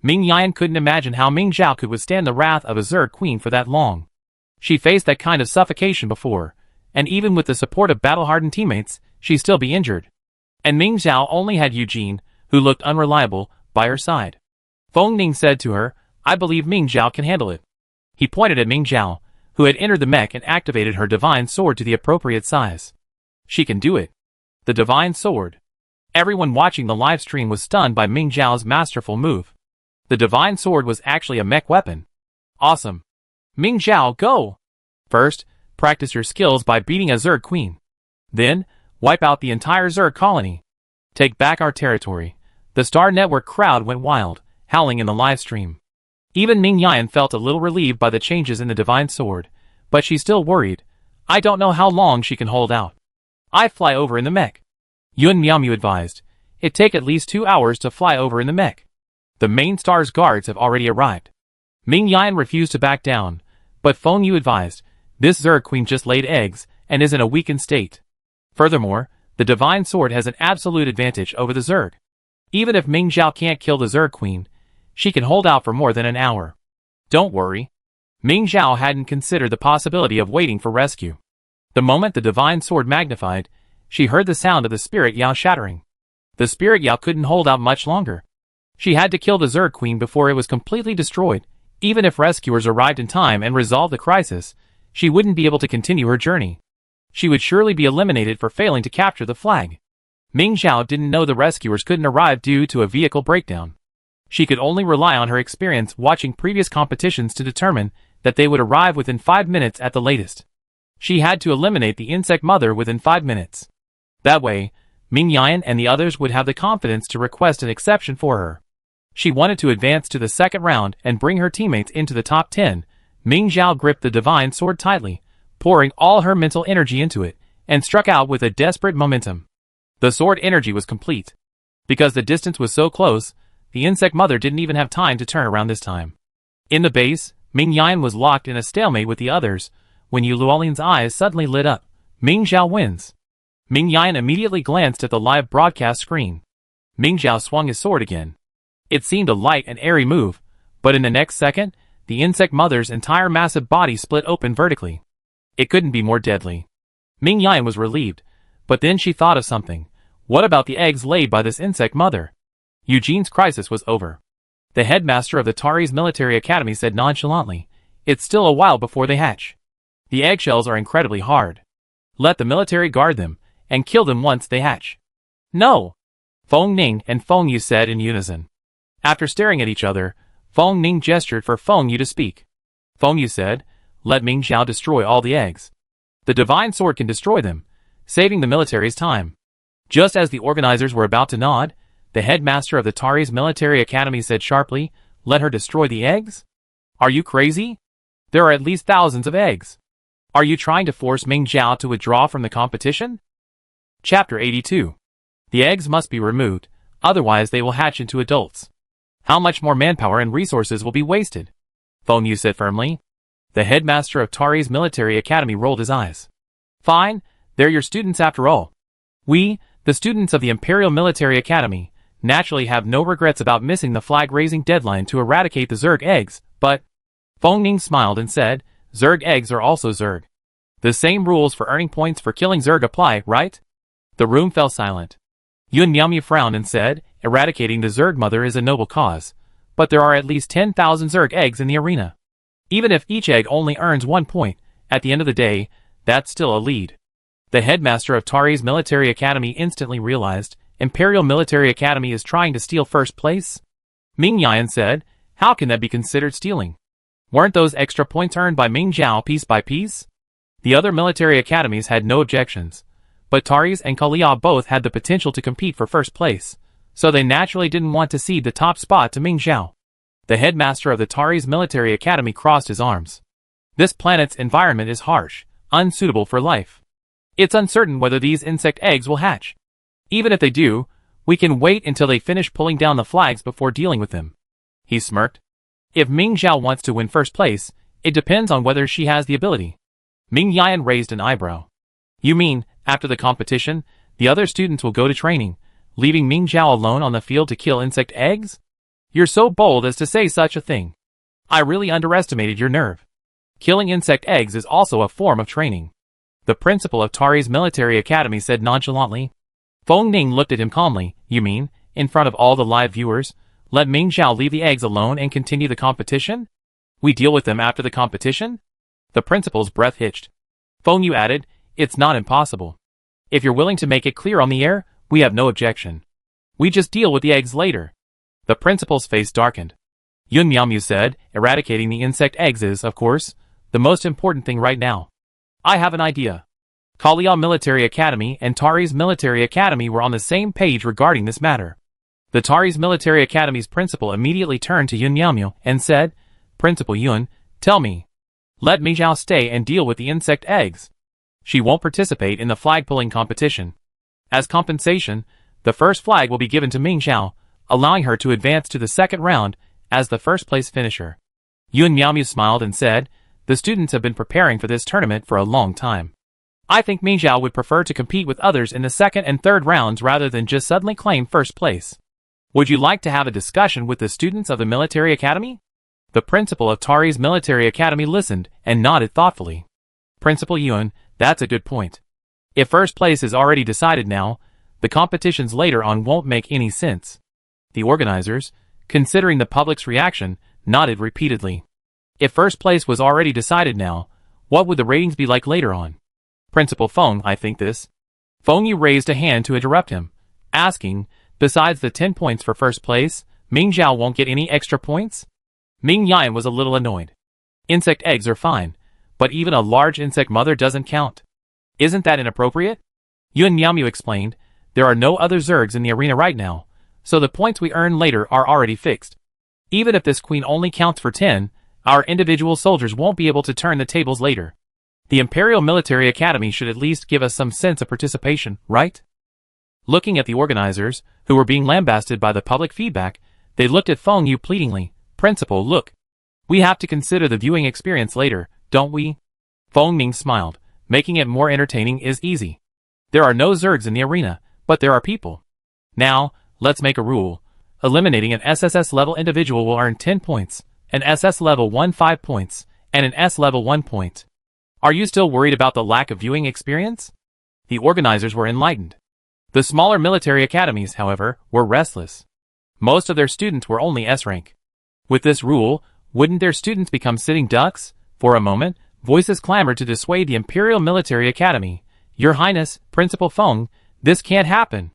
Ming Yan couldn't imagine how Ming Xiao could withstand the wrath of a Zerg queen for that long. She faced that kind of suffocation before, and even with the support of battle-hardened teammates, she'd still be injured. And Ming Xiao only had Eugene, who looked unreliable, by her side. Feng Ning said to her, "I believe Ming Xiao can handle it." He pointed at Ming Xiao, who had entered the mech and activated her divine sword to the appropriate size. "She can do it." The divine sword. Everyone watching the live stream was stunned by Ming Xiao's masterful move. The divine sword was actually a mech weapon. Awesome. Ming Xiao, go! First, practice your skills by beating a Zerg queen. Then, wipe out the entire Zerg colony. Take back our territory. The Star Network crowd went wild, howling in the live stream. Even Ming Yan felt a little relieved by the changes in the divine sword, but she's still worried. "I don't know how long she can hold out." "I fly over in the mech," Yun Miaomu advised. "It take at least 2 hours to fly over in the mech. The main star's guards have already arrived." Ming Yan refused to back down, but Feng Yu advised, "This Zerg queen just laid eggs, and is in a weakened state. Furthermore, The divine sword has an absolute advantage over the Zerg. Even if Ming Xiao can't kill the Zerg Queen, she can hold out for more than an hour. Don't worry. Ming Xiao hadn't considered the possibility of waiting for rescue. The moment the divine sword magnified, she heard the sound of the spirit Yao shattering. The spirit Yao couldn't hold out much longer. She had to kill the Zerg Queen before it was completely destroyed. Even if rescuers arrived in time and resolved the crisis, she wouldn't be able to continue her journey. She would surely be eliminated for failing to capture the flag. Ming Xiao didn't know the rescuers couldn't arrive due to a vehicle breakdown. She could only rely on her experience watching previous competitions to determine that they would arrive within 5 minutes at the latest. She had to eliminate the insect mother within 5 minutes. That way, Ming Yan and the others would have the confidence to request an exception for her. She wanted to advance to the second round and bring her teammates into the top 10. Ming Xiao gripped the divine sword tightly, pouring all her mental energy into it, and struck out with a desperate momentum. The sword energy was complete. Because the distance was so close, the insect mother didn't even have time to turn around this time. In the base, Ming Yan was locked in a stalemate with the others, when Yu Luolin's eyes suddenly lit up. Ming Xiao wins. Ming Yan immediately glanced at the live broadcast screen. Ming Xiao swung his sword again. It seemed a light and airy move, but in the next second, the insect mother's entire massive body split open vertically. It couldn't be more deadly. Ming Yan was relieved, but then she thought of something. What about the eggs laid by this insect mother? Eugene's crisis was over. The headmaster of the Tari's military academy said nonchalantly, "It's still a while before they hatch. The eggshells are incredibly hard. Let the military guard them, and kill them once they hatch." "No!" Feng Ning and Feng Yu said in unison. After staring at each other, Feng Ning gestured for Feng Yu to speak. Feng Yu said, "Let Ming Xiao destroy all the eggs. The divine sword can destroy them, saving the military's time." Just as the organizers were about to nod, the headmaster of the Tari's military academy said sharply, "Let her destroy the eggs? Are you crazy? There are at least thousands of eggs. Are you trying to force Ming Xiao to withdraw from the competition?" Chapter 82. The eggs must be removed, otherwise they will hatch into adults. How much more manpower and resources will be wasted? Feng Yu said firmly. The headmaster of Tari's military academy rolled his eyes. "Fine, they're your students after all. We, the students of the Imperial Military Academy, naturally have no regrets about missing the flag-raising deadline to eradicate the Zerg eggs, but..." Feng Ning smiled and said, "Zerg eggs are also Zerg. The same rules for earning points for killing Zerg apply, right?" The room fell silent. Yun Miaomu frowned and said, "Eradicating the Zerg mother is a noble cause, but there are at least 10,000 Zerg eggs in the arena. Even if each egg only earns 1 point, at the end of the day, that's still a lead." The headmaster of Tari's military academy instantly realized, Imperial Military Academy is trying to steal first place? Ming Yan said, "How can that be considered stealing? Weren't those extra points earned by Ming Xiao piece by piece?" The other military academies had no objections, but Tari's and Kalia both had the potential to compete for first place, so they naturally didn't want to cede the top spot to Ming Xiao. The headmaster of the Tari's military academy crossed his arms. "This planet's environment is harsh, unsuitable for life. It's uncertain whether these insect eggs will hatch. Even if they do, we can wait until they finish pulling down the flags before dealing with them." He smirked. "If Ming Xiao wants to win first place, it depends on whether she has the ability." Ming Yan raised an eyebrow. "You mean, after the competition, the other students will go to training, leaving Ming Xiao alone on the field to kill insect eggs? You're so bold as to say such a thing. I really underestimated your nerve. Killing insect eggs is also a form of training." The principal of Tari's military academy said nonchalantly. Feng Ning looked at him calmly. "You mean, in front of all the live viewers, let Ming Xiao leave the eggs alone and continue the competition? We deal with them after the competition?" The principal's breath hitched. Feng Yu added, "It's not impossible. If you're willing to make it clear on the air, we have no objection. We just deal with the eggs later." The principal's face darkened. Yun Miaomu said, "Eradicating the insect eggs is, of course, the most important thing right now. I have an idea." Kalia Military Academy and Tari's Military Academy were on the same page regarding this matter. The Tari's Military Academy's principal immediately turned to Yun Miaomu and said, "Principal Yun, tell me. Let Ming Xiao stay and deal with the insect eggs. She won't participate in the flag-pulling competition. As compensation, the first flag will be given to Ming Xiao, allowing her to advance to the second round as the first-place finisher." Yun Miaomu smiled and said, "The students have been preparing for this tournament for a long time. I think Ming Zhao would prefer to compete with others in the second and third rounds rather than just suddenly claim first place. Would you like to have a discussion with the students of the military academy? The principal of Tari's military academy listened and nodded thoughtfully. Principal Yuan, that's a good point. If first place is already decided now, the competitions later on won't make any sense. The organizers, considering the public's reaction, nodded repeatedly. If first place was already decided now, what would the ratings be like later on? Principal Feng, I think this. Feng Yu raised a hand to interrupt him, asking, besides the 10 points for first place, Ming Zhao won't get any extra points? Ming Yan was a little annoyed. Insect eggs are fine, but even a large insect mother doesn't count. Isn't that inappropriate? Yuan Miaomu explained, there are no other zergs in the arena right now, so the points we earn later are already fixed. Even if this queen only counts for 10, our individual soldiers won't be able to turn the tables later. The Imperial Military Academy should at least give us some sense of participation, right? Looking at the organizers, who were being lambasted by the public feedback, they looked at Feng Yu pleadingly. Principal, look. We have to consider the viewing experience later, don't we? Feng Ning smiled. Making it more entertaining is easy. There are no zergs in the arena, but there are people. Now, let's make a rule. Eliminating an SSS level individual will earn 10 points, an SS level 1 5 points, and an S level 1 point. Are you still worried about the lack of viewing experience? The organizers were enlightened. The smaller military academies, however, were restless. Most of their students were only S rank. With this rule, wouldn't their students become sitting ducks? For a moment, voices clamored to dissuade the Imperial Military Academy. Your Highness, Principal Feng, this can't happen.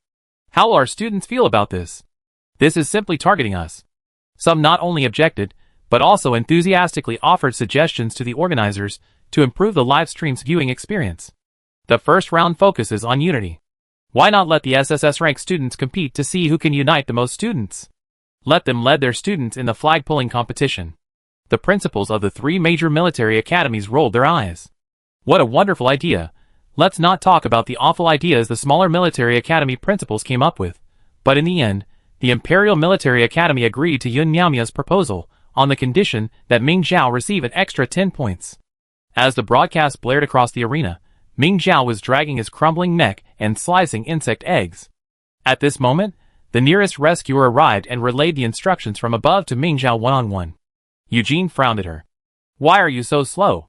How will our students feel about this? This is simply targeting us. Some not only objected, but also enthusiastically offered suggestions to the organizers to improve the live stream's viewing experience. The first round focuses on unity. Why not let the SSS rank students compete to see who can unite the most students? Let them lead their students in the flag-pulling competition. The principals of the 3 major military academies rolled their eyes. What a wonderful idea. Let's not talk about the awful ideas the smaller military academy principals came up with. But in the end, the Imperial Military Academy agreed to Yun Miaomia's proposal, on the condition that Ming Zhao receive an extra 10 points. As the broadcast blared across the arena, Ming Zhao was dragging his crumbling neck and slicing insect eggs. At this moment, the nearest rescuer arrived and relayed the instructions from above to Ming Zhao one-on-one. Eugene frowned at her. Why are you so slow?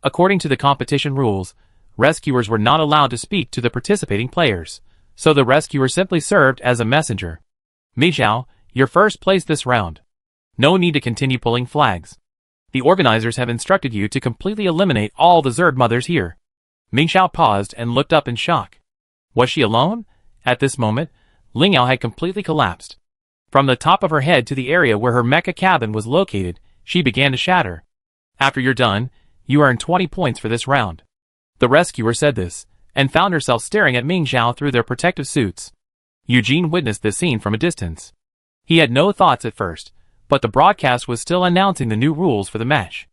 According to the competition rules, rescuers were not allowed to speak to the participating players, so the rescuer simply served as a messenger. Ming Zhao, you're first place this round. No need to continue pulling flags. The organizers have instructed you to completely eliminate all the Zerg mothers here. Ming Zhao paused and looked up in shock. Was she alone? At this moment, Ling Yao had completely collapsed. From the top of her head to the area where her mecha cabin was located, she began to shatter. After you're done, you earn 20 points for this round. The rescuer said this, and found herself staring at Ming Zhao through their protective suits. Eugene witnessed this scene from a distance. He had no thoughts at first, but the broadcast was still announcing the new rules for the match.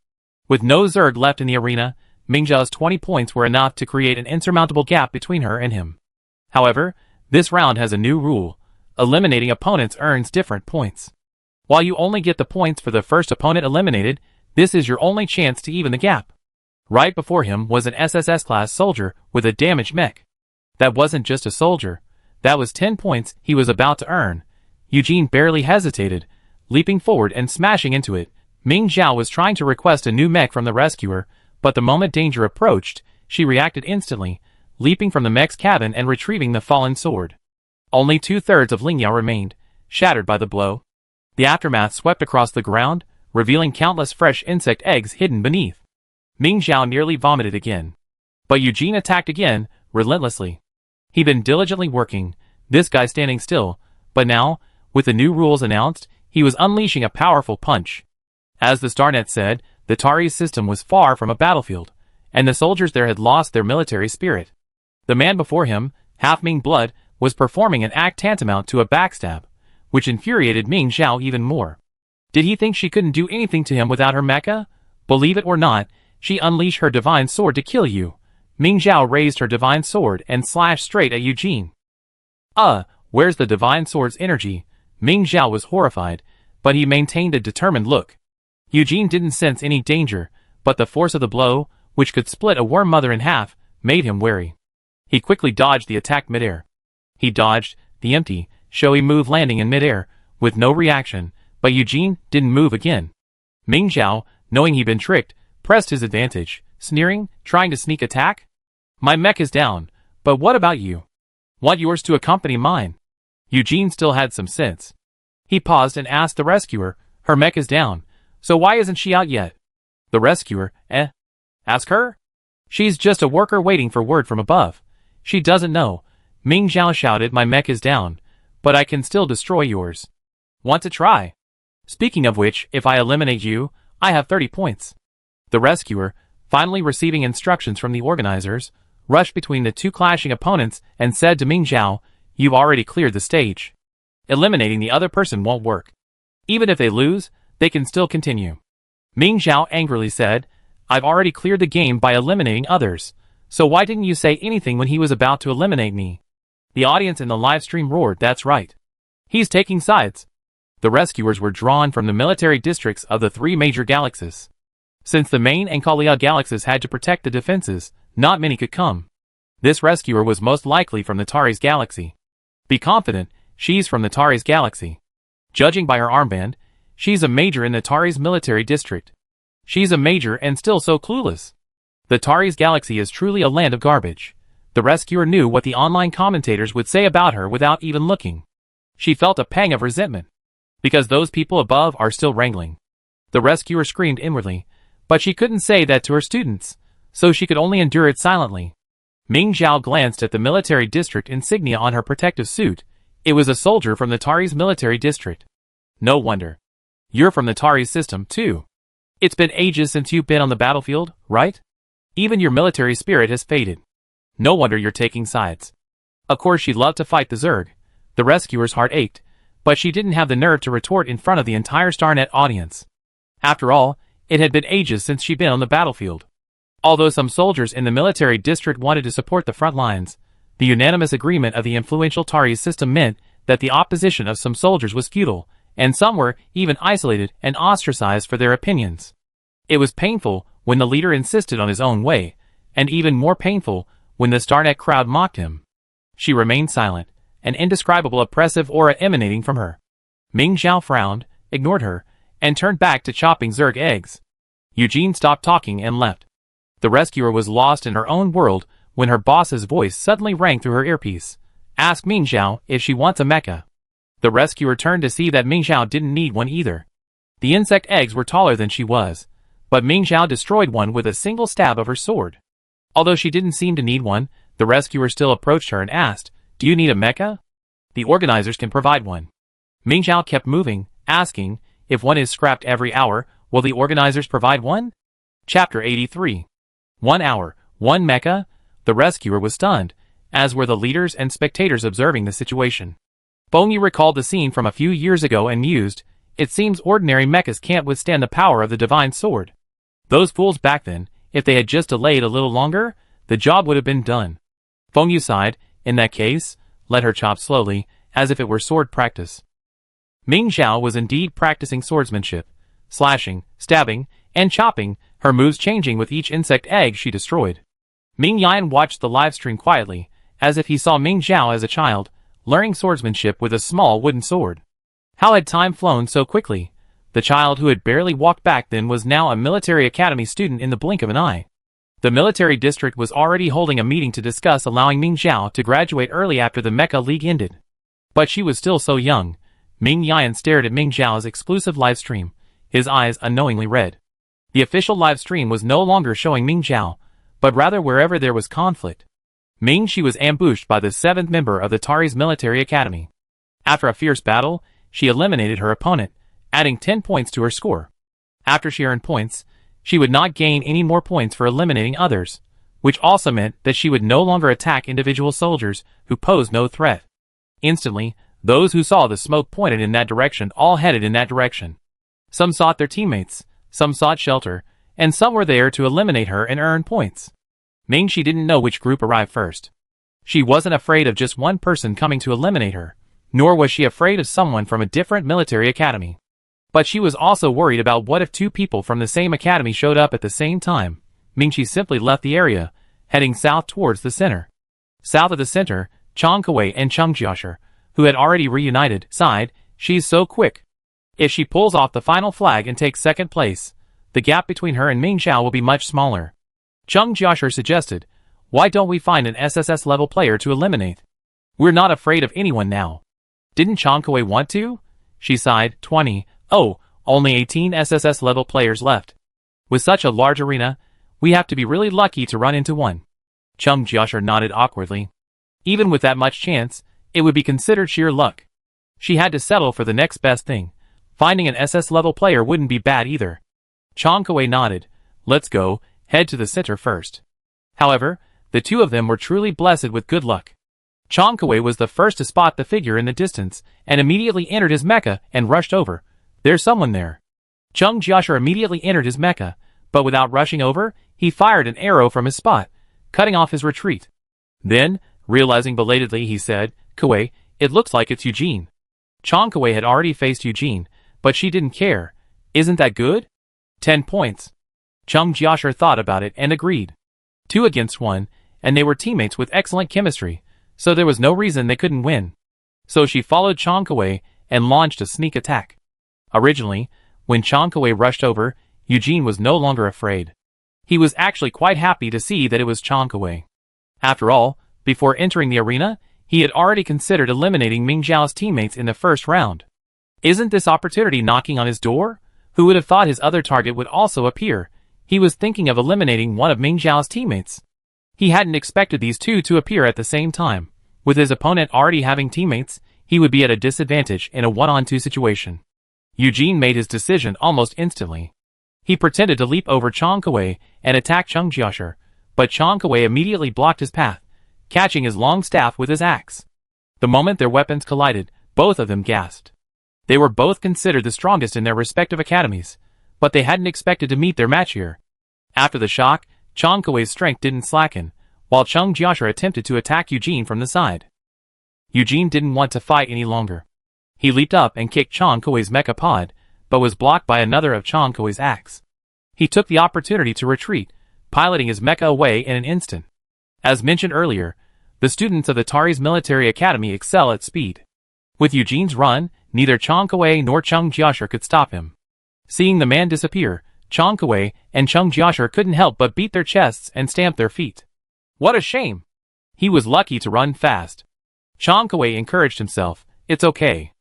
With no Zerg left in the arena, Ming Zhao's 20 points were enough to create an insurmountable gap between her and him. However, this round has a new rule. Eliminating opponents earns different points. While you only get the points for the first opponent eliminated, this is your only chance to even the gap. Right before him was an SSS-class soldier with a damaged mech. That wasn't just a soldier. That was 10 points he was about to earn. Eugene barely hesitated, leaping forward and smashing into it. Ming Zhao was trying to request a new mech from the rescuer, but the moment danger approached, she reacted instantly, leaping from the mech's cabin and retrieving the fallen sword. Only 2/3 of Ling Yao remained, shattered by the blow. The aftermath swept across the ground, revealing countless fresh insect eggs hidden beneath. Ming Zhao nearly vomited again. But Eugene attacked again, relentlessly. He'd been diligently working, this guy standing still, but now, with the new rules announced, he was unleashing a powerful punch. As the Starnet said, the Tari's system was far from a battlefield, and the soldiers there had lost their military spirit. The man before him, half Ming blood, was performing an act tantamount to a backstab, which infuriated Ming Zhao even more. Did he think she couldn't do anything to him without her mecha? Believe it or not, she unleashed her divine sword to kill you. Ming Zhao raised her divine sword and slashed straight at Eugene. Where's the divine sword's energy? Ming Zhao was horrified, but he maintained a determined look. Eugene didn't sense any danger, but the force of the blow, which could split a worm mother in half, made him wary. He quickly dodged the attack midair. He dodged the empty, showy move landing in midair, with no reaction, but Eugene didn't move again. Ming Zhao, knowing he'd been tricked, pressed his advantage, sneering, trying to sneak attack? My mech is down, but what about you? Want yours to accompany mine? Eugene still had some sense. He paused and asked the rescuer, her mech is down, so why isn't she out yet? The rescuer, Ask her? She's just a worker waiting for word from above. She doesn't know. Ming Zhao shouted, my mech is down, but I can still destroy yours. Want to try? Speaking of which, if I eliminate you, I have 30 points. The rescuer, finally receiving instructions from the organizers, rushed between the two clashing opponents and said to Ming Zhao, you've already cleared the stage. Eliminating the other person won't work. Even if they lose, they can still continue. Ming Zhao angrily said, I've already cleared the game by eliminating others, so why didn't you say anything when he was about to eliminate me? The audience in the live stream roared, that's right. He's taking sides. The rescuers were drawn from the military districts of the three major galaxies. Since the main and Kalia galaxies had to protect the defenses, not many could come. This rescuer was most likely from the Tari's galaxy. Be confident, she's from the Tari's galaxy. Judging by her armband, she's a major in the Tari's military district. She's a major and still so clueless. The Tari's galaxy is truly a land of garbage. The rescuer knew what the online commentators would say about her without even looking. She felt a pang of resentment. Because those people above are still wrangling. The rescuer screamed inwardly, but she couldn't say that to her students, so she could only endure it silently. Ming Zhao glanced at the military district insignia on her protective suit. It was a soldier from the Tari's military district. No wonder. You're from the Tari's system, too. It's been ages since you've been on the battlefield, right? Even your military spirit has faded. No wonder you're taking sides. Of course she'd love to fight the Zerg. The rescuer's heart ached, but she didn't have the nerve to retort in front of the entire StarNet audience. After all, it had been ages since she'd been on the battlefield. Although some soldiers in the military district wanted to support the front lines, the unanimous agreement of the influential Tari's system meant that the opposition of some soldiers was futile, and some were even isolated and ostracized for their opinions. It was painful when the leader insisted on his own way, and even more painful when the StarNet crowd mocked him. She remained silent, an indescribable oppressive aura emanating from her. Ming Zhao frowned, ignored her, and turned back to chopping Zerg eggs. Eugene stopped talking and left. The rescuer was lost in her own world when her boss's voice suddenly rang through her earpiece. Ask Ming Zhao if she wants a mecha. The rescuer turned to see that Ming Zhao didn't need one either. The insect eggs were taller than she was, but Ming Zhao destroyed one with a single stab of her sword. Although she didn't seem to need one, the rescuer still approached her and asked, do you need a mecha? The organizers can provide one. Ming Zhao kept moving, asking, if one is scrapped every hour, will the organizers provide one? Chapter 83. 1 hour, 1 mecha? The rescuer was stunned, as were the leaders and spectators observing the situation. Bongyi recalled the scene from a few years ago and mused, it seems ordinary mechas can't withstand the power of the divine sword. Those fools back then, if they had just delayed a little longer, the job would have been done. Bongyi sighed, in that case, let her chop slowly, as if it were sword practice. Ming Zhao was indeed practicing swordsmanship, slashing, stabbing, and chopping, her moves changing with each insect egg she destroyed. Ming Yan watched the livestream quietly, as if he saw Ming Zhao as a child, learning swordsmanship with a small wooden sword. How had time flown so quickly? The child who had barely walked back then was now a military academy student in the blink of an eye. The military district was already holding a meeting to discuss allowing Ming Zhao to graduate early after the Mecha League ended. But she was still so young. Ming Yan stared at Ming Zhao's exclusive livestream, his eyes unknowingly red. The official livestream was no longer showing Ming Zhao, but rather wherever there was conflict. She was ambushed by the 7th member of the Tari's military academy. After a fierce battle, she eliminated her opponent, adding 10 points to her score. After she earned points, she would not gain any more points for eliminating others, which also meant that she would no longer attack individual soldiers who posed no threat. Instantly, those who saw the smoke pointed in that direction all headed in that direction. Some sought their teammates, some sought shelter, and some were there to eliminate her and earn points. She didn't know which group arrived first. She wasn't afraid of just one person coming to eliminate her, nor was she afraid of someone from a different military academy. But she was also worried about what if 2 people from the same academy showed up at the same time. She simply left the area, heading south towards the center. South of the center, Chang Kuei and Cheng Jiashi, who had already reunited, sighed, "She's so quick. If she pulls off the final flag and takes second place, the gap between her and Ming Xiao will be much smaller." Cheng Jiashi suggested, "Why don't we find an SSS level player to eliminate? We're not afraid of anyone now." "Didn't Chang Kuei want to?" She sighed, 20. "Oh, only 18 SSS level players left. With such a large arena, we have to be really lucky to run into one." Cheng Jiashi nodded awkwardly. Even with that much chance, it would be considered sheer luck. She had to settle for the next best thing. Finding an SS level player wouldn't be bad either. Chang Kuei nodded. "Let's go, head to the center first." However, the two of them were truly blessed with good luck. Chang Kuei was the first to spot the figure in the distance, and immediately entered his mecha and rushed over. "There's someone there." Cheng Jiashi immediately entered his mecha, but without rushing over, he fired an arrow from his spot, cutting off his retreat. Then, realizing belatedly, he said, "Kuei, it looks like it's Eugene." Chang Kuei had already faced Eugene, but she didn't care. "Isn't that good? 10 points. Cheng Jiashi thought about it and agreed. 2 against 1, and they were teammates with excellent chemistry, so there was no reason they couldn't win. So she followed Chang Kuei and launched a sneak attack. Originally, when Chang Kuei rushed over, Eugene was no longer afraid. He was actually quite happy to see that it was Chang Kuei. After all, before entering the arena, he had already considered eliminating Ming Xiao's teammates in the first round. Isn't this opportunity knocking on his door? Who would have thought his other target would also appear? He was thinking of eliminating one of Ming Xiao's teammates. He hadn't expected these two to appear at the same time. With his opponent already having teammates, he would be at a disadvantage in a one-on-two situation. Eugene made his decision almost instantly. He pretended to leap over Chang Kuei and attack Cheng Jiashi, but Chang Kuei immediately blocked his path, catching his long staff with his axe. The moment their weapons collided, both of them gasped. They were both considered the strongest in their respective academies, but they hadn't expected to meet their match here. After the shock, Chang Kuei's strength didn't slacken, while Cheng Jiashi attempted to attack Eugene from the side. Eugene didn't want to fight any longer. He leaped up and kicked Chang Kuei's mecha pod, but was blocked by another of Chang Kuei's axe. He took the opportunity to retreat, piloting his mecha away in an instant. As mentioned earlier, the students of the Tari's military academy excel at speed. With Eugene's run, neither Chang Kuei nor Cheng Jiashi could stop him. Seeing the man disappear, Chang Kuei and Cheng Jiashi couldn't help but beat their chests and stamp their feet. What a shame! He was lucky to run fast. Chang Kuei encouraged himself, "It's okay.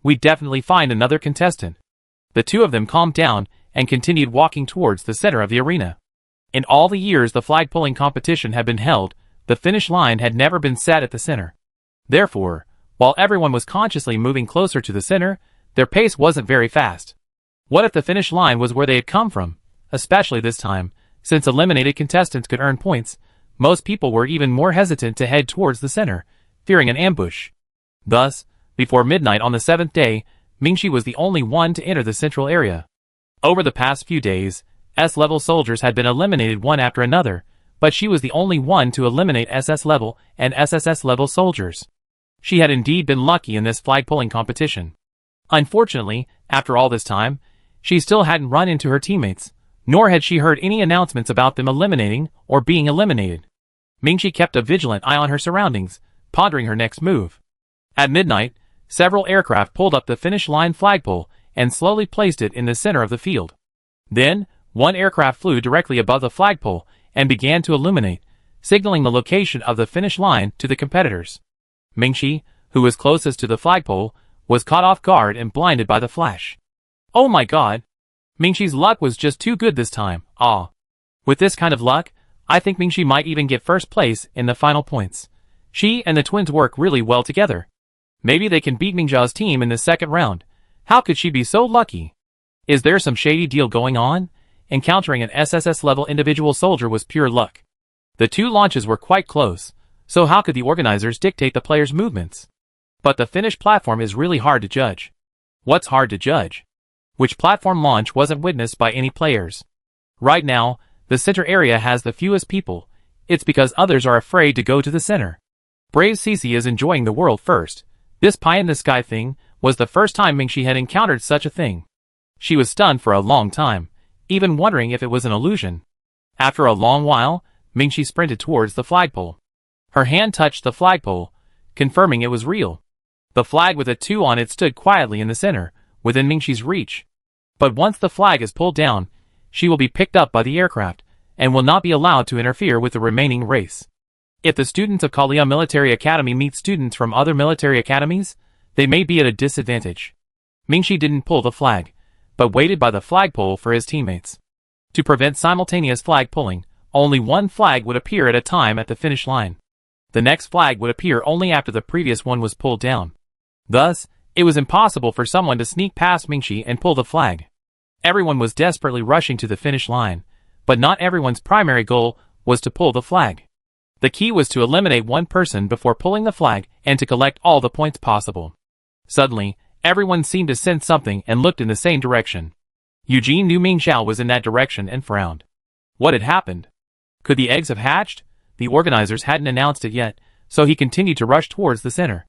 We'd definitely find another contestant." The two of them calmed down and continued walking towards the center of the arena. In all the years the flag-pulling competition had been held, the finish line had never been set at the center. Therefore, while everyone was consciously moving closer to the center, their pace wasn't very fast. What if the finish line was where they had come from? Especially this time, since eliminated contestants could earn points, most people were even more hesitant to head towards the center, fearing an ambush. Thus, before midnight on the 7th day, Mingxi was the only one to enter the central area. Over the past few days, S-level soldiers had been eliminated one after another, but she was the only one to eliminate SS-level and SSS-level soldiers. She had indeed been lucky in this flag-pulling competition. Unfortunately, after all this time, she still hadn't run into her teammates, nor had she heard any announcements about them eliminating or being eliminated. Mingxi kept a vigilant eye on her surroundings, pondering her next move. At midnight, several aircraft pulled up the finish line flagpole and slowly placed it in the center of the field. Then, one aircraft flew directly above the flagpole and began to illuminate, signaling the location of the finish line to the competitors. Mingxi, who was closest to the flagpole, was caught off guard and blinded by the flash. Oh my god! Mingxi's luck was just too good this time. With this kind of luck, I think Mingxi might even get first place in the final points. She and the twins work really well together. Maybe they can beat Mingxiao's team in the second round. How could she be so lucky? Is there some shady deal going on? Encountering an SSS-level individual soldier was pure luck. The two launches were quite close, so how could the organizers dictate the players' movements? But the finished platform is really hard to judge. What's hard to judge? Which platform launch wasn't witnessed by any players? Right now, the center area has the fewest people. It's because others are afraid to go to the center. Brave Cece is enjoying the world first. This pie-in-the-sky thing was the first time Mingxi had encountered such a thing. She was stunned for a long time, even wondering if it was an illusion. After a long while, Mingxi sprinted towards the flagpole. Her hand touched the flagpole, confirming it was real. The flag with a 2 on it stood quietly in the center, within Mingxi's reach. But once the flag is pulled down, she will be picked up by the aircraft, and will not be allowed to interfere with the remaining race. If the students of Kalia Military Academy meet students from other military academies, they may be at a disadvantage. Mingxi didn't pull the flag, but waited by the flagpole for his teammates. To prevent simultaneous flag pulling, only one flag would appear at a time at the finish line. The next flag would appear only after the previous one was pulled down. Thus, it was impossible for someone to sneak past Mingxi and pull the flag. Everyone was desperately rushing to the finish line, but not everyone's primary goal was to pull the flag. The key was to eliminate one person before pulling the flag and to collect all the points possible. Suddenly, everyone seemed to sense something and looked in the same direction. Eugene knew Ming Xiao was in that direction and frowned. What had happened? Could the eggs have hatched? The organizers hadn't announced it yet, so he continued to rush towards the center.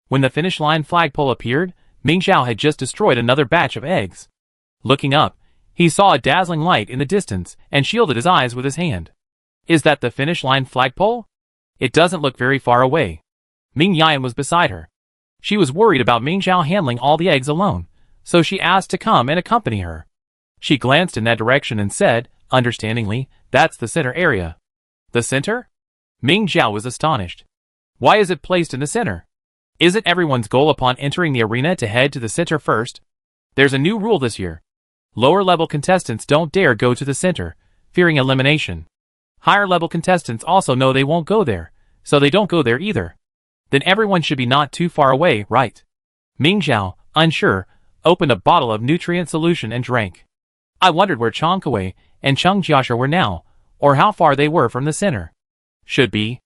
When the finish line flagpole appeared, Ming Xiao had just destroyed another batch of eggs. Looking up, he saw a dazzling light in the distance and shielded his eyes with his hand. Is that the finish line flagpole? It doesn't look very far away. Ming Yan was beside her. She was worried about Ming Xiao handling all the eggs alone, so she asked to come and accompany her. She glanced in that direction and said, understandingly, that's the center area. The center? Ming Xiao was astonished. Why is it placed in the center? Isn't everyone's goal upon entering the arena to head to the center first? There's a new rule this year. Lower-level contestants don't dare go to the center, fearing elimination. Higher-level contestants also know they won't go there, so they don't go there either. Then everyone should be not too far away, right? Ming Xiao, unsure, opened a bottle of nutrient solution and drank. I wondered where Chang Kuei and Cheng Jiaxia were now, or how far they were from the center. Should be.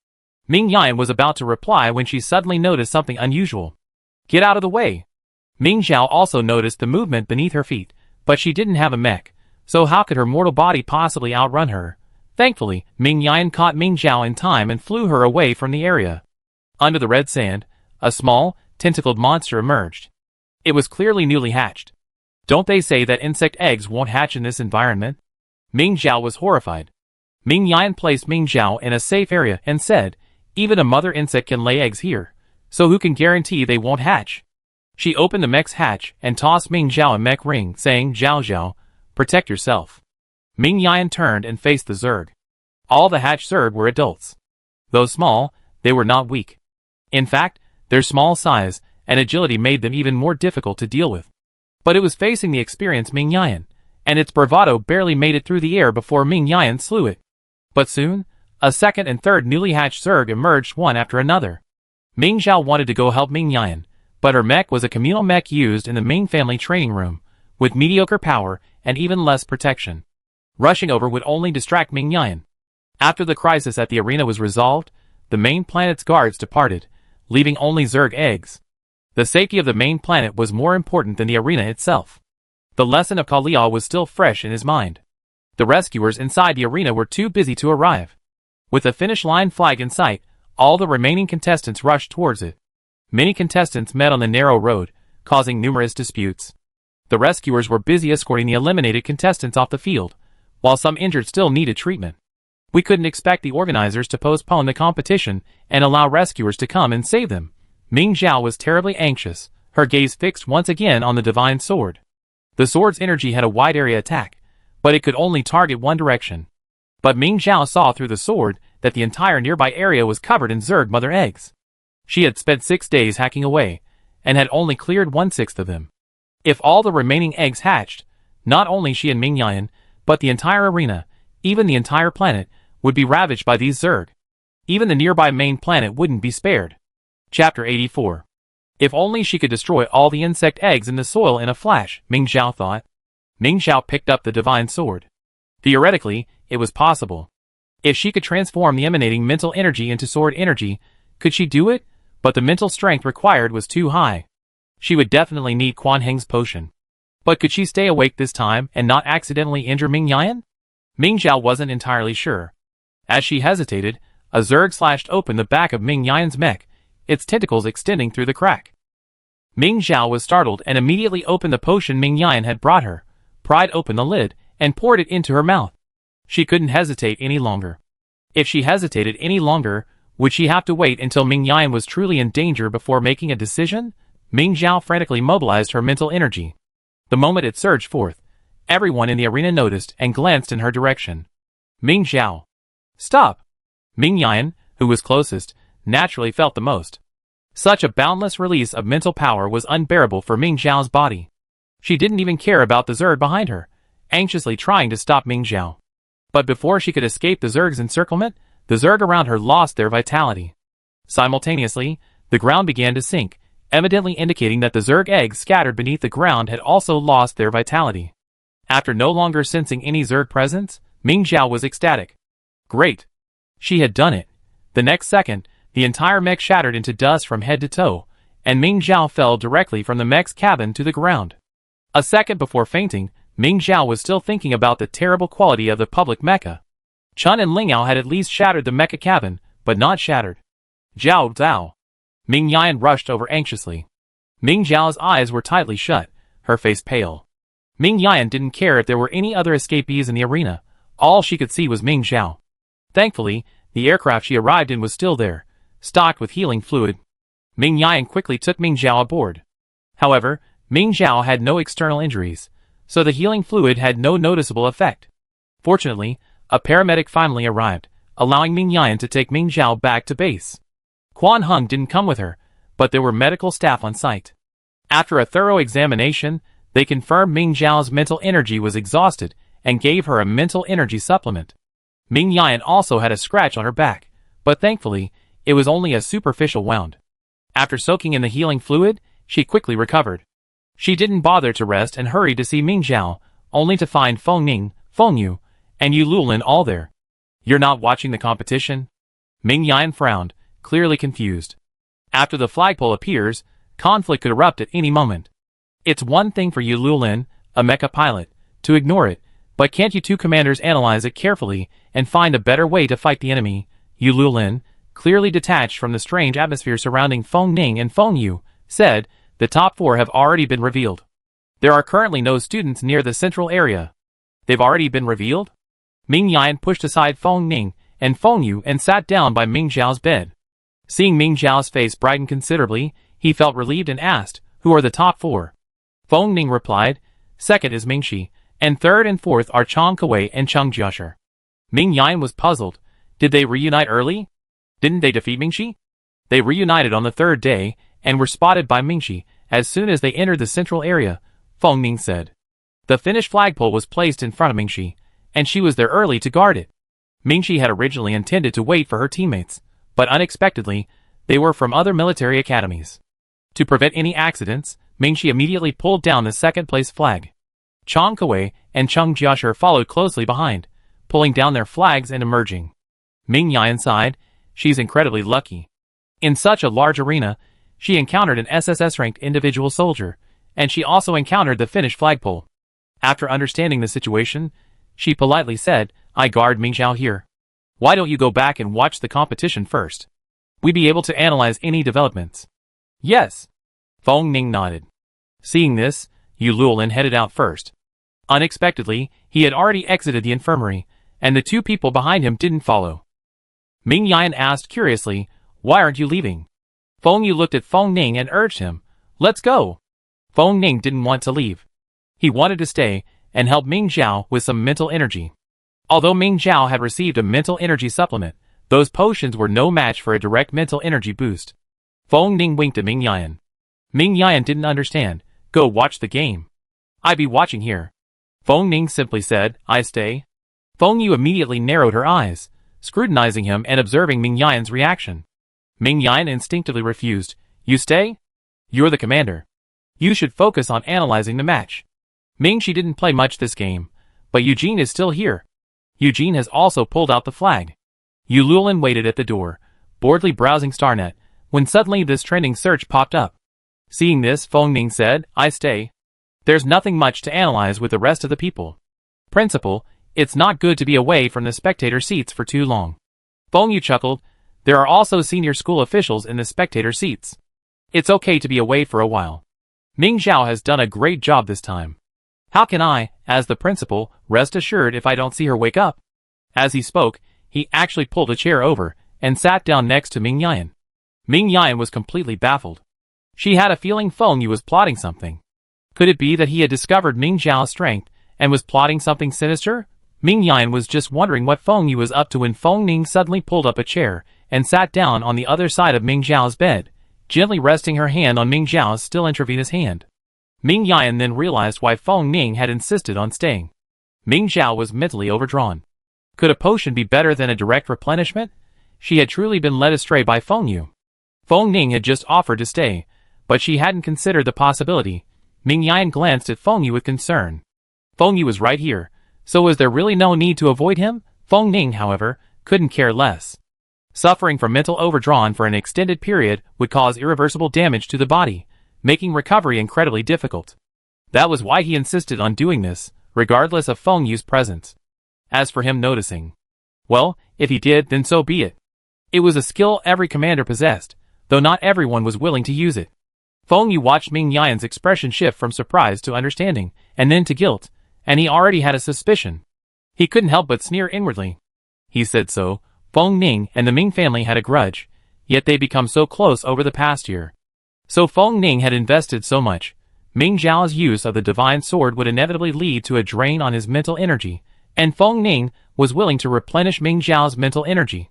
Ming Yan was about to reply when she suddenly noticed something unusual. Get out of the way. Ming Xiao also noticed the movement beneath her feet, but she didn't have a mech, so how could her mortal body possibly outrun her? Thankfully, Ming Yan caught Ming Xiao in time and flew her away from the area. Under the red sand, a small, tentacled monster emerged. It was clearly newly hatched. Don't they say that insect eggs won't hatch in this environment? Ming Xiao was horrified. Ming Yan placed Ming Xiao in a safe area and said, even a mother insect can lay eggs here, so who can guarantee they won't hatch? She opened the mech's hatch and tossed Ming Xiao a mech ring, saying, Zhao Zhao, protect yourself. Ming Yan turned and faced the Zerg. All the hatched Zerg were adults. Though small, they were not weak. In fact, their small size and agility made them even more difficult to deal with. But it was facing the experienced Ming Yan, and its bravado barely made it through the air before Ming Yan slew it. But soon, a second and third newly hatched Zerg emerged one after another. Ming Xiao wanted to go help Ming Yan, but her mech was a communal mech used in the main family training room, with mediocre power and even less protection. Rushing over would only distract Ming Yan. After the crisis at the arena was resolved, the main planet's guards departed, leaving only Zerg eggs. The safety of the main planet was more important than the arena itself. The lesson of Kalia was still fresh in his mind. The rescuers inside the arena were too busy to arrive. With the finish line flag in sight, all the remaining contestants rushed towards it. Many contestants met on the narrow road, causing numerous disputes. The rescuers were busy escorting the eliminated contestants off the field, while some injured still needed treatment. We couldn't expect the organizers to postpone the competition and allow rescuers to come and save them. Ming Xiao was terribly anxious, her gaze fixed once again on the divine sword. The sword's energy had a wide area attack, but it could only target one direction. But Ming Xiao saw through the sword that the entire nearby area was covered in Zerg mother eggs. She had spent 6 days hacking away, and had only cleared 1/6 of them. If all the remaining eggs hatched, not only she and Ming Yan, but the entire arena, even the entire planet, would be ravaged by these Zerg. Even the nearby main planet wouldn't be spared. Chapter 84. If only she could destroy all the insect eggs in the soil in a flash, Ming Xiao thought. Ming Xiao picked up the divine sword. Theoretically, it was possible. If she could transform the emanating mental energy into sword energy, could she do it? But the mental strength required was too high. She would definitely need Quan Heng's potion. But could she stay awake this time and not accidentally injure Ming Yan? Ming Xiao wasn't entirely sure. As she hesitated, a Zerg slashed open the back of Ming Yan's mech, its tentacles extending through the crack. Ming Xiao was startled and immediately opened the potion Ming Yan had brought her, pried open the lid, and poured it into her mouth. She couldn't hesitate any longer. If she hesitated any longer, would she have to wait until Ming Yan was truly in danger before making a decision? Ming Zhao frantically mobilized her mental energy. The moment it surged forth, everyone in the arena noticed and glanced in her direction. Ming Zhao. Stop! Ming Yan, who was closest, naturally felt the most. Such a boundless release of mental power was unbearable for Ming Zhao's body. She didn't even care about the Zerg behind her, anxiously trying to stop Ming Zhao. But before she could escape the Zerg's encirclement, the Zerg around her lost their vitality. Simultaneously, the ground began to sink, evidently indicating that the Zerg eggs scattered beneath the ground had also lost their vitality. After no longer sensing any Zerg presence, Ming Zhao was ecstatic. Great! She had done it. The next second, the entire mech shattered into dust from head to toe, and Ming Zhao fell directly from the mech's cabin to the ground. A second before fainting, Ming Zhao was still thinking about the terrible quality of the public mecha. Chun and Lingyao had at least shattered the mecha cabin, but not shattered. Zhao Zhao. Ming Yan rushed over anxiously. Ming Zhao's eyes were tightly shut, her face pale. Ming Yan didn't care if there were any other escapees in the arena. All she could see was Ming Zhao. Thankfully, the aircraft she arrived in was still there, stocked with healing fluid. Ming Yan quickly took Ming Zhao aboard. However, Ming Zhao had no external injuries, so the healing fluid had no noticeable effect. Fortunately, a paramedic finally arrived, allowing Ming Yan to take Ming Zhao back to base. Quan Hung didn't come with her, but there were medical staff on site. After a thorough examination, they confirmed Ming Zhao's mental energy was exhausted and gave her a mental energy supplement. Ming Yan also had a scratch on her back, but thankfully, it was only a superficial wound. After soaking in the healing fluid, she quickly recovered. She didn't bother to rest and hurried to see Ming Zhao, only to find Feng Ning, Feng Yu, and Yu Lulin all there. You're not watching the competition? Ming Yan frowned, clearly confused. After the flagpole appears, conflict could erupt at any moment. It's one thing for Yu Lulin, a mecha pilot, to ignore it, but can't you two commanders analyze it carefully and find a better way to fight the enemy? Yu Lulin, clearly detached from the strange atmosphere surrounding Feng Ning and Feng Yu, said, the top 4 have already been revealed. There are currently no students near the central area. They've already been revealed? Ming Yan pushed aside Feng Ning and Feng Yu and sat down by Ming Zhao's bed. Seeing Ming Zhao's face brighten considerably, he felt relieved and asked, who are the top 4? Feng Ning replied, second is Mingxi, and third and fourth are Chang Kuei and Cheng Jiashi. Ming Yan was puzzled. Did they reunite early? Didn't they defeat Mingxi? They reunited on the third day, and were spotted by Mingxi as soon as they entered the central area, Feng Ning said. The finished flagpole was placed in front of Mingxi, and she was there early to guard it. Mingxi had originally intended to wait for her teammates, but unexpectedly, they were from other military academies. To prevent any accidents, Mingxi immediately pulled down the second-place flag. Chang Kuei and Cheng Jiashi followed closely behind, pulling down their flags and emerging. Ming Yan sighed, she's incredibly lucky. In such a large arena, she encountered an SSS-ranked individual soldier, and she also encountered the finished flagpole. After understanding the situation, she politely said, I guard Ming Zhao here. Why don't you go back and watch the competition first? We'd be able to analyze any developments. Yes. Feng Ning nodded. Seeing this, Yu Lulin headed out first. Unexpectedly, he had already exited the infirmary, and the 2 people behind him didn't follow. Ming Yan asked curiously, why aren't you leaving? Feng Yu looked at Feng Ning and urged him, let's go. Feng Ning didn't want to leave. He wanted to stay and help Ming Zhao with some mental energy. Although Ming Zhao had received a mental energy supplement, those potions were no match for a direct mental energy boost. Feng Ning winked at Ming Yan. Ming Yan didn't understand. Go watch the game. I be watching here. Feng Ning simply said, I stay. Feng Yu immediately narrowed her eyes, scrutinizing him and observing Ming Yan's reaction. Ming Yan instinctively refused. You stay? You're the commander. You should focus on analyzing the match. Mingxi didn't play much this game, but Eugene is still here. Eugene has also pulled out the flag. Yu Lulin waited at the door, boredly browsing Starnet, when suddenly this trending search popped up. Seeing this, Feng Ning said, I stay. There's nothing much to analyze with the rest of the people. Principal, it's not good to be away from the spectator seats for too long. Feng Yu chuckled. There are also senior school officials in the spectator seats. It's okay to be away for a while. Ming Zhao has done a great job this time. How can I, as the principal, rest assured if I don't see her wake up? As he spoke, he actually pulled a chair over and sat down next to Ming Yan. Ming Yan was completely baffled. She had a feeling Feng Yu was plotting something. Could it be that he had discovered Ming Zhao's strength and was plotting something sinister? Ming Yan was just wondering what Feng Yu was up to when Feng Ning suddenly pulled up a chair and sat down on the other side of Ming Zhao's bed, gently resting her hand on Ming Zhao's still intravenous hand. Ming Yan then realized why Feng Ning had insisted on staying. Ming Zhao was mentally overdrawn. Could a potion be better than a direct replenishment? She had truly been led astray by Feng Yu. Feng Ning had just offered to stay, but she hadn't considered the possibility. Ming Yan glanced at Feng Yu with concern. Feng Yu was right here, so was there really no need to avoid him? Feng Ning, however, couldn't care less. Suffering from mental overdrawn for an extended period would cause irreversible damage to the body, making recovery incredibly difficult. That was why he insisted on doing this, regardless of Feng Yu's presence. As for him noticing, well, if he did, then so be it. It was a skill every commander possessed, though not everyone was willing to use it. Feng Yu watched Ming Yan's expression shift from surprise to understanding, and then to guilt, and he already had a suspicion. He couldn't help but sneer inwardly. He said so. Feng Ning and the Ming family had a grudge, yet they become so close over the past year. So Feng Ning had invested so much. Ming Zhao's use of the divine sword would inevitably lead to a drain on his mental energy, and Feng Ning was willing to replenish Ming Zhao's mental energy.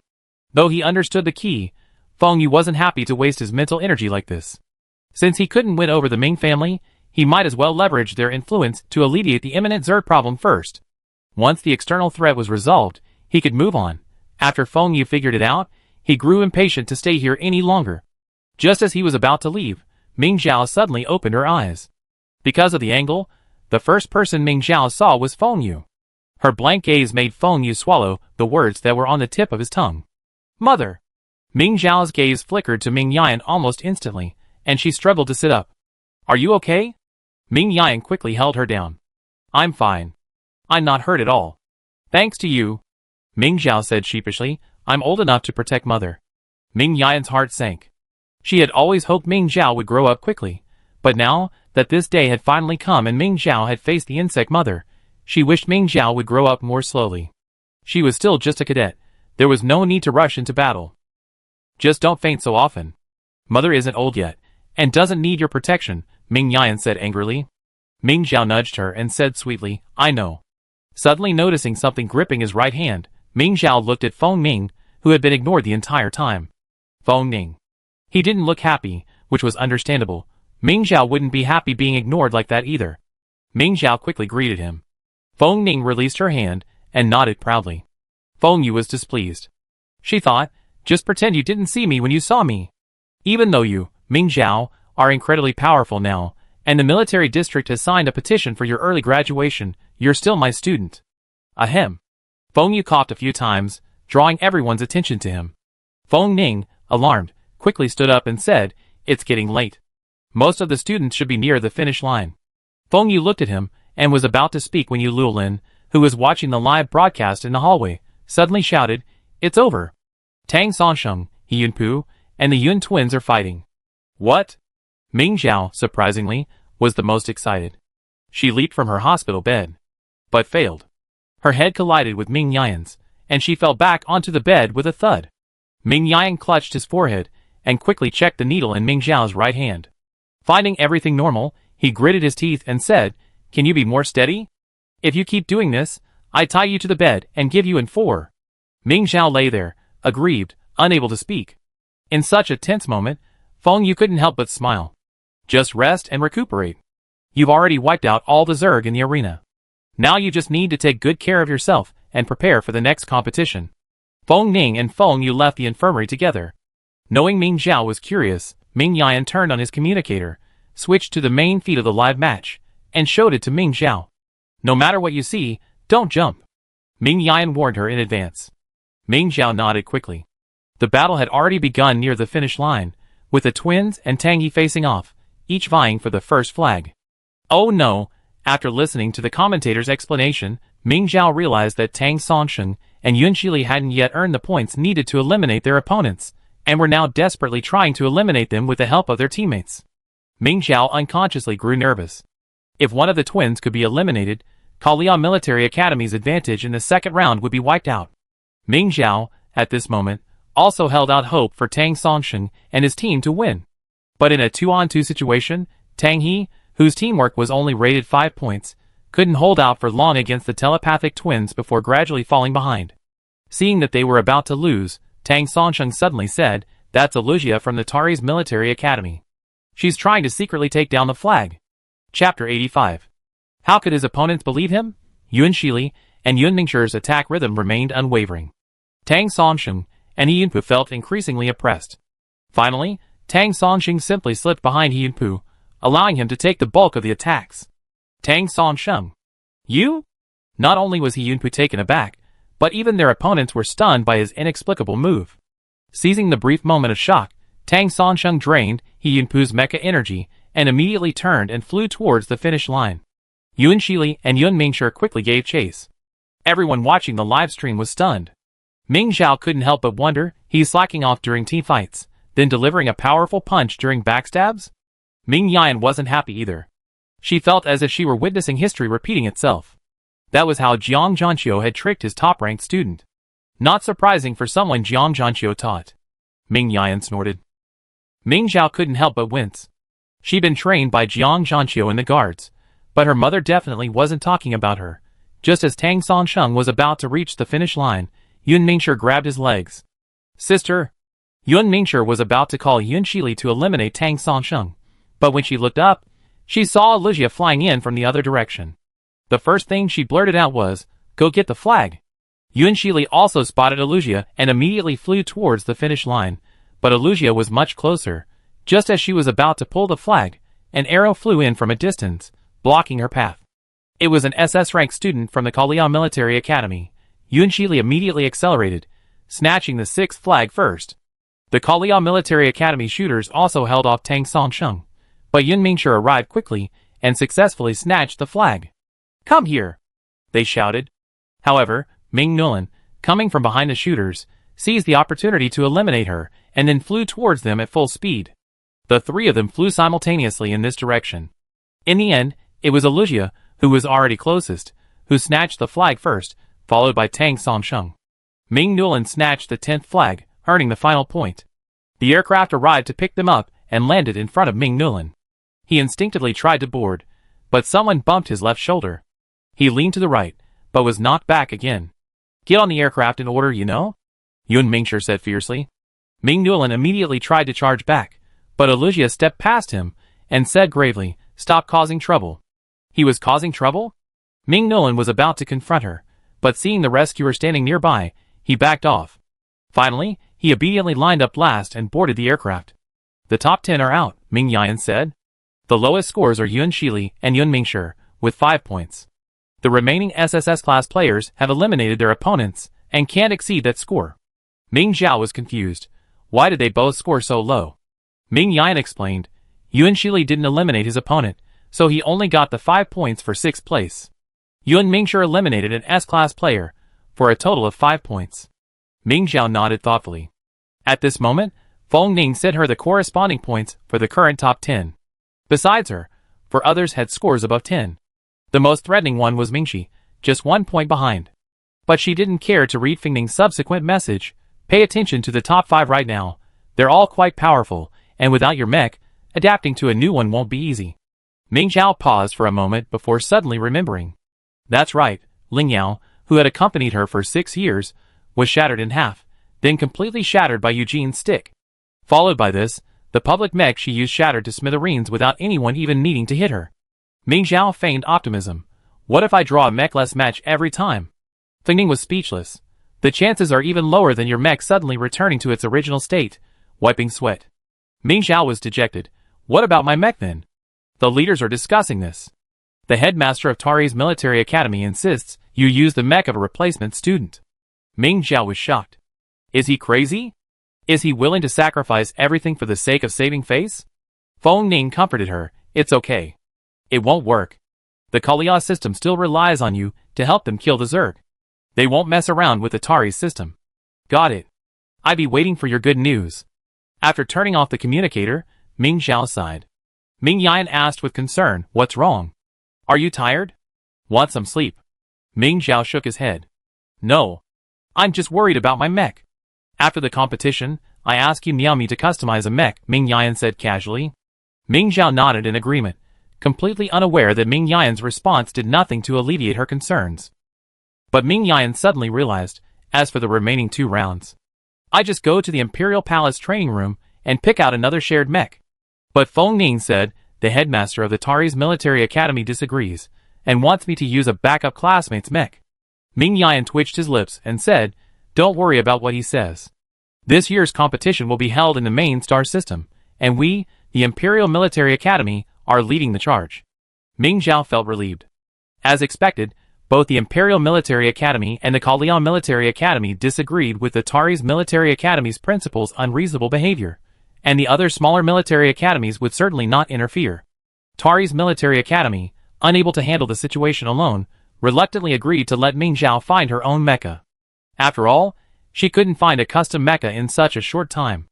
Though he understood the key, Feng Yu wasn't happy to waste his mental energy like this. Since he couldn't win over the Ming family, he might as well leverage their influence to alleviate the imminent Zerd problem first. Once the external threat was resolved, he could move on. After Feng Yu figured it out, he grew impatient to stay here any longer. Just as he was about to leave, Ming Zhao suddenly opened her eyes. Because of the angle, the first person Ming Zhao saw was Feng Yu. Her blank gaze made Feng Yu swallow the words that were on the tip of his tongue. Mother! Ming Zhao's gaze flickered to Ming Yan almost instantly, and she struggled to sit up. Are you okay? Ming Yan quickly held her down. I'm fine. I'm not hurt at all. Thanks to you. Ming Zhao said sheepishly, I'm old enough to protect Mother. Ming Yan's heart sank. She had always hoped Ming Zhao would grow up quickly, but now that this day had finally come and Ming Zhao had faced the insect mother, she wished Ming Zhao would grow up more slowly. She was still just a cadet. There was no need to rush into battle. Just don't faint so often. Mother isn't old yet, and doesn't need your protection, Ming Yan said angrily. Ming Zhao nudged her and said sweetly, I know. Suddenly noticing something gripping his right hand, Ming Zhao looked at Feng Ning, who had been ignored the entire time. Feng Ning. He didn't look happy, which was understandable. Ming Zhao wouldn't be happy being ignored like that either. Ming Zhao quickly greeted him. Feng Ning released her hand and nodded proudly. Feng Yu was displeased. She thought, just pretend you didn't see me when you saw me. Even though you, Ming Zhao, are incredibly powerful now, and the military district has signed a petition for your early graduation, you're still my student. Ahem. Feng Yu coughed a few times, drawing everyone's attention to him. Feng Ning, alarmed, quickly stood up and said, it's getting late. Most of the students should be near the finish line. Feng Yu looked at him, and was about to speak when Yu Luolin, who was watching the live broadcast in the hallway, suddenly shouted, it's over. Tang Sansheng, He Yunpu, and the Yun twins are fighting. What? Ming Zhao, surprisingly, was the most excited. She leaped from her hospital bed, but failed. Her head collided with Ming Yan's, and she fell back onto the bed with a thud. Ming Yan clutched his forehead, and quickly checked the needle in Ming Zhao's right hand. Finding everything normal, he gritted his teeth and said, can you be more steady? If you keep doing this, I tie you to the bed and give you in 4. Ming Zhao lay there, aggrieved, unable to speak. In such a tense moment, Feng Yu couldn't help but smile. Just rest and recuperate. You've already wiped out all the Zerg in the arena. Now you just need to take good care of yourself and prepare for the next competition. Feng Ning and Feng Yu left the infirmary together. Knowing Ming Zhao was curious, Ming Yan turned on his communicator, switched to the main feed of the live match, and showed it to Ming Zhao. No matter what you see, don't jump. Ming Yan warned her in advance. Ming Zhao nodded quickly. The battle had already begun near the finish line, with the twins and Tang Yi facing off, each vying for the first flag. Oh no! After listening to the commentator's explanation, Ming Zhao realized that Tang Sansheng and Yun Shili hadn't yet earned the points needed to eliminate their opponents, and were now desperately trying to eliminate them with the help of their teammates. Ming Zhao unconsciously grew nervous. If one of the twins could be eliminated, Kalia Military Academy's advantage in the second round would be wiped out. Ming Zhao, at this moment, also held out hope for Tang Songsheng and his team to win. But in a 2-on-2 situation, Tang He, whose teamwork was only rated 5 points, couldn't hold out for long against the telepathic twins before gradually falling behind. Seeing that they were about to lose, Tang Songsheng suddenly said, "That's Alusia from the Tari's military academy. She's trying to secretly take down the flag." Chapter 85. How could his opponents believe him? Yuan Shili and Yun Mingche's attack rhythm remained unwavering. Tang Songsheng and He Yunpu felt increasingly oppressed. Finally, Tang Songsheng simply slipped behind He Yunpu, allowing him to take the bulk of the attacks. Tang Songsheng. You? Not only was He Yunpu taken aback, but even their opponents were stunned by his inexplicable move. Seizing the brief moment of shock, Tang Songsheng drained He Yunpu's mecha energy and immediately turned and flew towards the finish line. Yuan Shili and Yun Mingche quickly gave chase. Everyone watching the live stream was stunned. Ming Zhao couldn't help but wonder, he's slacking off during team fights, then delivering a powerful punch during backstabs? Ming Yan wasn't happy either. She felt as if she were witnessing history repeating itself. That was how Jiang Zhanqiu had tricked his top-ranked student. Not surprising for someone Jiang Zhanqiu taught. Ming Yan snorted. Ming Zhao couldn't help but wince. She'd been trained by Jiang Zhanqiu in the guards, but her mother definitely wasn't talking about her. Just as Tang Songsheng was about to reach the finish line, Yun Mingche grabbed his legs. "Sister!" Yun Mingche was about to call Yuan Shili to eliminate Tang Songsheng, but when she looked up, she saw Alusia flying in from the other direction. The first thing she blurted out was, "Go get the flag." Yuan Shili also spotted Alusia and immediately flew towards the finish line, but Alusia was much closer. Just as she was about to pull the flag, an arrow flew in from a distance, blocking her path. It was an SS-ranked student from the Kalia Military Academy. Yuan Shili immediately accelerated, snatching the 6th flag first. The Kalia Military Academy shooters also held off Tang Songsheng, but Yun Mingche arrived quickly and successfully snatched the flag. "Come here!" they shouted. However, Ming Nulan, coming from behind the shooters, seized the opportunity to eliminate her and then flew towards them at full speed. The 3 of them flew simultaneously in this direction. In the end, it was Alusia, who was already closest, who snatched the flag first, followed by Tang Songsheng. Ming Nulan snatched the 10th flag, earning the final point. The aircraft arrived to pick them up and landed in front of Ming Nulan. He instinctively tried to board, but someone bumped his left shoulder. He leaned to the right, but was knocked back again. "Get on the aircraft in order, you know?" Yun Mingche said fiercely. Ming Nulan immediately tried to charge back, but Alusia stepped past him and said gravely, "Stop causing trouble." He was causing trouble? Ming Nulan was about to confront her, but seeing the rescuer standing nearby, he backed off. Finally, he obediently lined up last and boarded the aircraft. "The top 10 are out," Ming Yan said. The lowest scores are Yuan Shili and Yun Mingche, with 5 points. The remaining SSS class players have eliminated their opponents and can't exceed that score. Ming Zhao was confused. Why did they both score so low? Ming Yan explained, Yuan Shili didn't eliminate his opponent, so he only got the 5 points for 6th place. Yun Mingche eliminated an S-class player, for a total of 5 points. Ming Zhao nodded thoughtfully. At this moment, Feng Ning sent her the corresponding points for the current top 10. Besides her, 4 others had scores above 10. The most threatening one was Mingxi, just 1 point behind. But she didn't care to read Feng Ning's subsequent message. "Pay attention to the top 5 right now. They're all quite powerful, and without your mech, adapting to a new one won't be easy." Ming Zhao paused for a moment before suddenly remembering. That's right, Ling Yao, who had accompanied her for 6 years, was shattered in half, then completely shattered by Eugene's stick. Followed by this, the public mech she used shattered to smithereens without anyone even needing to hit her. Ming Zhao feigned optimism. "What if I draw a mech-less match every time?" Feng Ning was speechless. "The chances are even lower than your mech suddenly returning to its original state," wiping sweat. Ming Zhao was dejected. "What about my mech then? The leaders are discussing this. The headmaster of Tari's military academy insists you use the mech of a replacement student." Ming Zhao was shocked. Is he crazy? Is he willing to sacrifice everything for the sake of saving face? Feng Ning comforted her. "It's okay. It won't work. The Kalia system still relies on you to help them kill the Zerg. They won't mess around with the Tari's system." "Got it. I'd be waiting for your good news." After turning off the communicator, Ming Zhao sighed. Ming Yan asked with concern, "What's wrong? Are you tired? Want some sleep?" Ming Zhao shook his head. "No. I'm just worried about my mech. After the competition, I asked you Miami to customize a mech, Ming Yan said casually. Ming Zhao nodded in agreement, completely unaware that Ming Yan's response did nothing to alleviate her concerns. But Ming Yan suddenly realized, as for the remaining 2 rounds, I just go to the Imperial Palace training room and pick out another shared mech. But Feng Ning said, the headmaster of the Tari's military academy disagrees, and wants me to use a backup classmate's mech. Ming Yan twitched his lips and said, don't worry about what he says. This year's competition will be held in the main star system, and we, the Imperial Military Academy, are leading the charge. Ming Zhao felt relieved. As expected, both the Imperial Military Academy and the Kalian Military Academy disagreed with the Tari's Military Academy's principal's unreasonable behavior, and the other smaller military academies would certainly not interfere. Tari's Military Academy, unable to handle the situation alone, reluctantly agreed to let Ming Zhao find her own mecha. After all, she couldn't find a custom mecha in such a short time.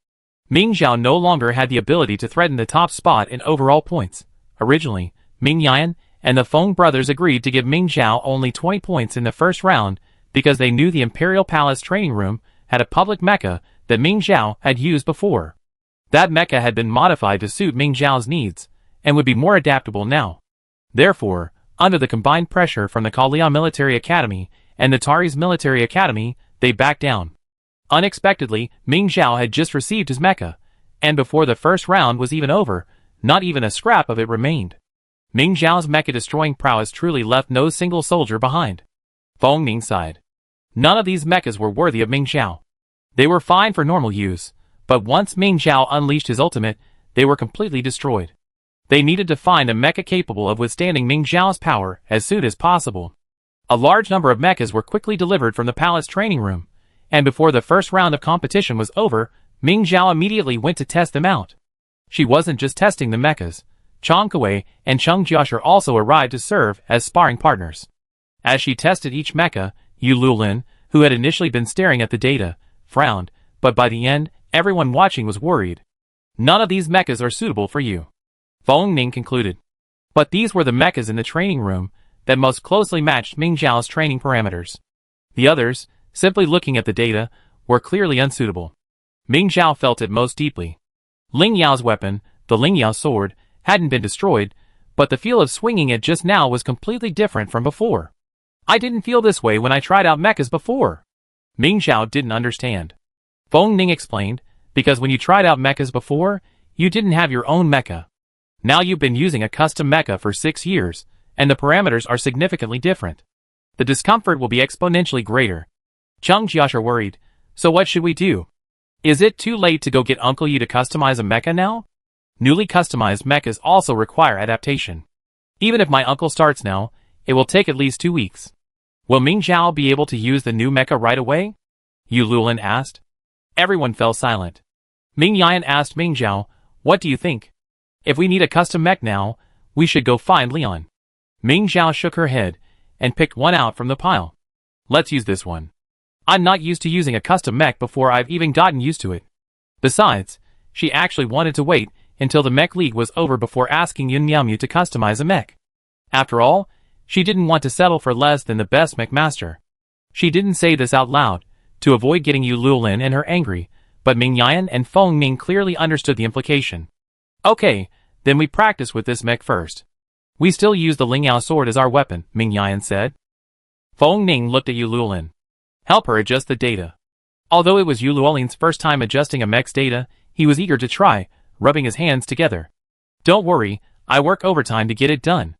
Ming Zhao no longer had the ability to threaten the top spot in overall points. Originally, Ming Yan and the Feng brothers agreed to give Ming Zhao only 20 points in the first round because they knew the Imperial Palace training room had a public mecha that Ming Zhao had used before. That mecha had been modified to suit Ming Zhao's needs, and would be more adaptable now. Therefore, under the combined pressure from the Kalian Military Academy and the Tari's Military Academy, they backed down. Unexpectedly, Ming Zhao had just received his mecha, and before the first round was even over, not even a scrap of it remained. Ming Zhao's mecha-destroying prowess truly left no single soldier behind. Feng Ning sighed. None of these mechas were worthy of Ming Zhao. They were fine for normal use, but once Ming Zhao unleashed his ultimate, they were completely destroyed. They needed to find a mecha capable of withstanding Ming Zhao's power as soon as possible. A large number of mechas were quickly delivered from the palace training room, and before the first round of competition was over, Ming Zhao immediately went to test them out. She wasn't just testing the mechas. Chang Kuei and Cheng Jiasher also arrived to serve as sparring partners. As she tested each mecha, Yu Lulin, who had initially been staring at the data, frowned, but by the end, everyone watching was worried. None of these mechas are suitable for you, Feng Ning concluded. But these were the mechas in the training room that most closely matched Ming Zhao's training parameters. The others, simply looking at the data, were clearly unsuitable. Ming Zhao felt it most deeply. Ling Yao's weapon, the Ling Yao sword, hadn't been destroyed, but the feel of swinging it just now was completely different from before. I didn't feel this way when I tried out mechas before. Ming Zhao didn't understand. Feng Ning explained, because when you tried out mechas before, you didn't have your own mecha. Now you've been using a custom mecha for 6 years, and the parameters are significantly different. The discomfort will be exponentially greater. Cheng Jiasher worried, so what should we do? Is it too late to go get Uncle Yi to customize a mecha now? Newly customized mechas also require adaptation. Even if my uncle starts now, it will take at least 2 weeks. Will Ming Zhao be able to use the new mecha right away? Yu Lulin asked. Everyone fell silent. Ming Yan asked Ming Zhao, what do you think? If we need a custom mech now, we should go find Leon. Ming Zhao shook her head and picked one out from the pile. Let's use this one. I'm not used to using a custom mech before I've even gotten used to it. Besides, she actually wanted to wait until the mech league was over before asking Yun Miaomu to customize a mech. After all, she didn't want to settle for less than the best mech master. She didn't say this out loud, to avoid getting Yu Lulin and her angry, but Ming Yan and Feng Ning clearly understood the implication. Okay, then we practice with this mech first. We still use the Ling Yao sword as our weapon, Ming Yan said. Feng Ning looked at Yu Lulin. Help her adjust the data. Although it was Yu Luolin's first time adjusting a mech's data, he was eager to try, rubbing his hands together. Don't worry, I work overtime to get it done.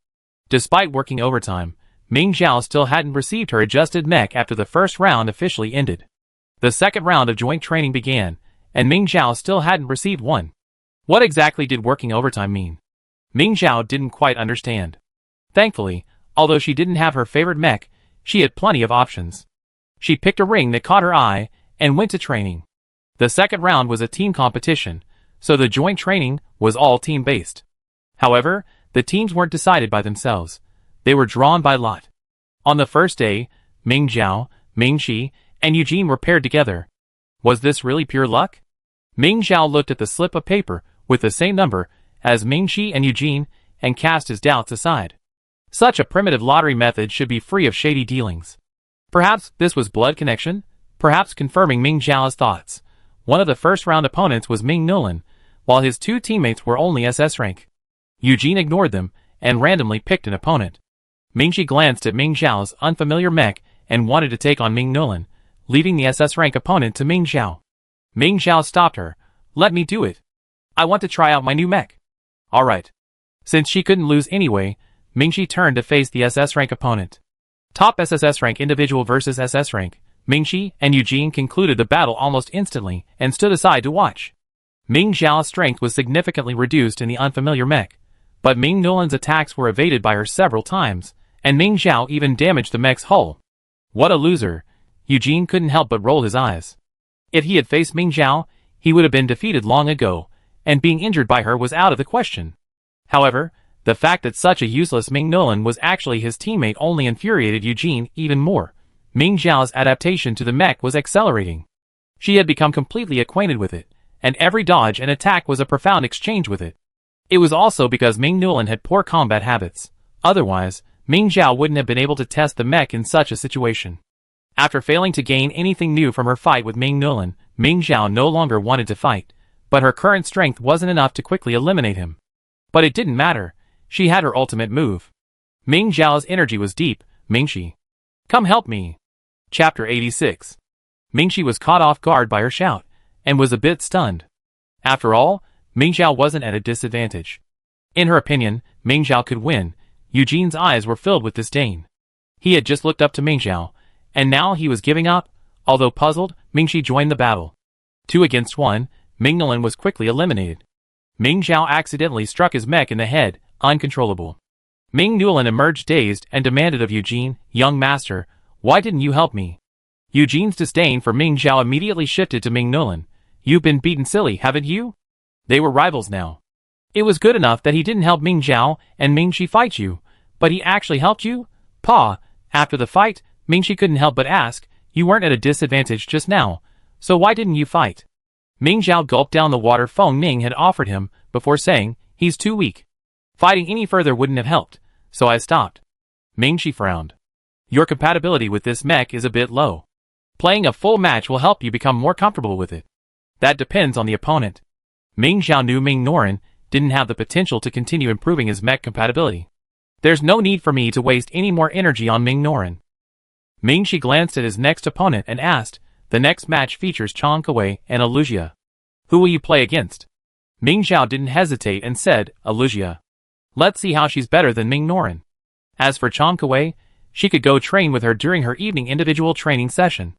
Despite working overtime, Ming Zhao still hadn't received her adjusted mech after the first round officially ended. The second round of joint training began, and Ming Zhao still hadn't received one. What exactly did working overtime mean? Ming Zhao didn't quite understand. Thankfully, although she didn't have her favorite mech, she had plenty of options. She picked a ring that caught her eye and went to training. The second round was a team competition, so the joint training was all team-based. However, the teams weren't decided by themselves. They were drawn by lot. On the first day, Ming Zhao, Ming Shi, and Eugene were paired together. Was this really pure luck? Ming Zhao looked at the slip of paper with the same number as Ming Shi and Eugene and cast his doubts aside. Such a primitive lottery method should be free of shady dealings. Perhaps this was blood connection, perhaps confirming Ming Zhao's thoughts. One of the first-round opponents was Ming Nulan, while his two teammates were only SS rank. Eugene ignored them and randomly picked an opponent. Mingxi glanced at Ming Zhao's unfamiliar mech and wanted to take on Ming Nulan, leaving the SS rank opponent to Ming Zhao. Ming Zhao stopped her. "Let me do it. I want to try out my new mech." "Alright." Since she couldn't lose anyway, Mingxi turned to face the SS rank opponent. Top SSS rank individual versus SS rank. Mingxi and Eugene concluded the battle almost instantly and stood aside to watch. Ming Zhao's strength was significantly reduced in the unfamiliar mech, but Ming Nulan's attacks were evaded by her several times, and Ming Zhao even damaged the mech's hull. What a loser! Eugene couldn't help but roll his eyes. If he had faced Ming Zhao, he would have been defeated long ago, and being injured by her was out of the question. However, the fact that such a useless Ming Nulan was actually his teammate only infuriated Eugene even more. Ming Zhao's adaptation to the mech was accelerating. She had become completely acquainted with it, and every dodge and attack was a profound exchange with it. It was also because Ming Nulan had poor combat habits. Otherwise, Ming Zhao wouldn't have been able to test the mech in such a situation. After failing to gain anything new from her fight with Ming Nulan, Ming Zhao no longer wanted to fight, but her current strength wasn't enough to quickly eliminate him. But it didn't matter. She had her ultimate move. Ming Zhao's energy was deep. "Mingxi, come help me." Chapter 86. Mingxi was caught off guard by her shout, and was a bit stunned. After all, Ming Zhao wasn't at a disadvantage. In her opinion, Ming Zhao could win. Eugene's eyes were filled with disdain. He had just looked up to Ming Zhao, and now he was giving up. Although puzzled, Mingxi joined the battle. 2 against 1, Ming Nulan was quickly eliminated. Ming Zhao accidentally struck his mech in the head, uncontrollable. Ming Nulan emerged dazed and demanded of Eugene, "Young master, why didn't you help me?" Eugene's disdain for Ming Zhao immediately shifted to Ming Nulan. "You've been beaten silly, haven't you?" They were rivals now. It was good enough that he didn't help Ming Zhao and Mingxi fight you, but he actually helped you? Pa, after the fight, Mingxi couldn't help but ask, "You weren't at a disadvantage just now, so why didn't you fight?" Ming Zhao gulped down the water Feng Ning had offered him, before saying, "He's too weak. Fighting any further wouldn't have helped, so I stopped." Mingxi frowned. "Your compatibility with this mech is a bit low. Playing a full match will help you become more comfortable with it. That depends on the opponent." Ming Zhao knew Ming Nulan didn't have the potential to continue improving his mech compatibility. "There's no need for me to waste any more energy on Ming Nulan." Mingxi glanced at his next opponent and asked, "The next match features Chang Kuei and Aluxia. Who will you play against?" Ming Zhao didn't hesitate and said, "Aluxia. Let's see how she's better than Ming Nulan. As for Chang Kuei, she could go train with her during her evening individual training session."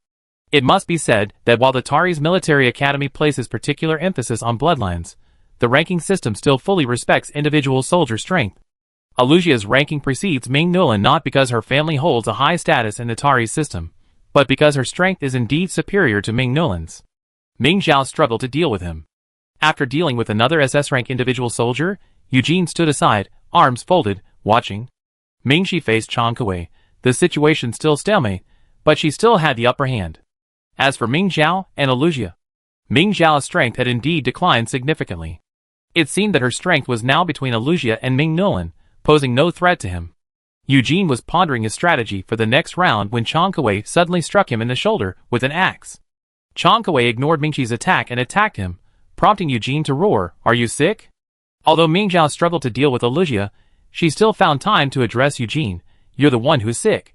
It must be said that while the Tari's military academy places particular emphasis on bloodlines, the ranking system still fully respects individual soldier strength. Aluxia's ranking precedes Ming Nulan not because her family holds a high status in the Tari's system, but because her strength is indeed superior to Ming Nulan's. Ming Zhao struggled to deal with him. After dealing with another SS rank individual soldier, Eugene stood aside, arms folded, watching. Mingxi faced Chang Kuei, the situation still stalemate, but she still had the upper hand. As for Ming Zhao and Aluxia, Ming Zhao's strength had indeed declined significantly. It seemed that her strength was now between Aluxia and Ming Nulan, posing no threat to him. Eugene was pondering his strategy for the next round when Chang Kuei suddenly struck him in the shoulder with an axe. Chang Kuei ignored Mingxi's attack and attacked him, prompting Eugene to roar, "Are you sick?" Although Ming Zhao struggled to deal with Aluxia, she still found time to address Eugene. "You're the one who's sick.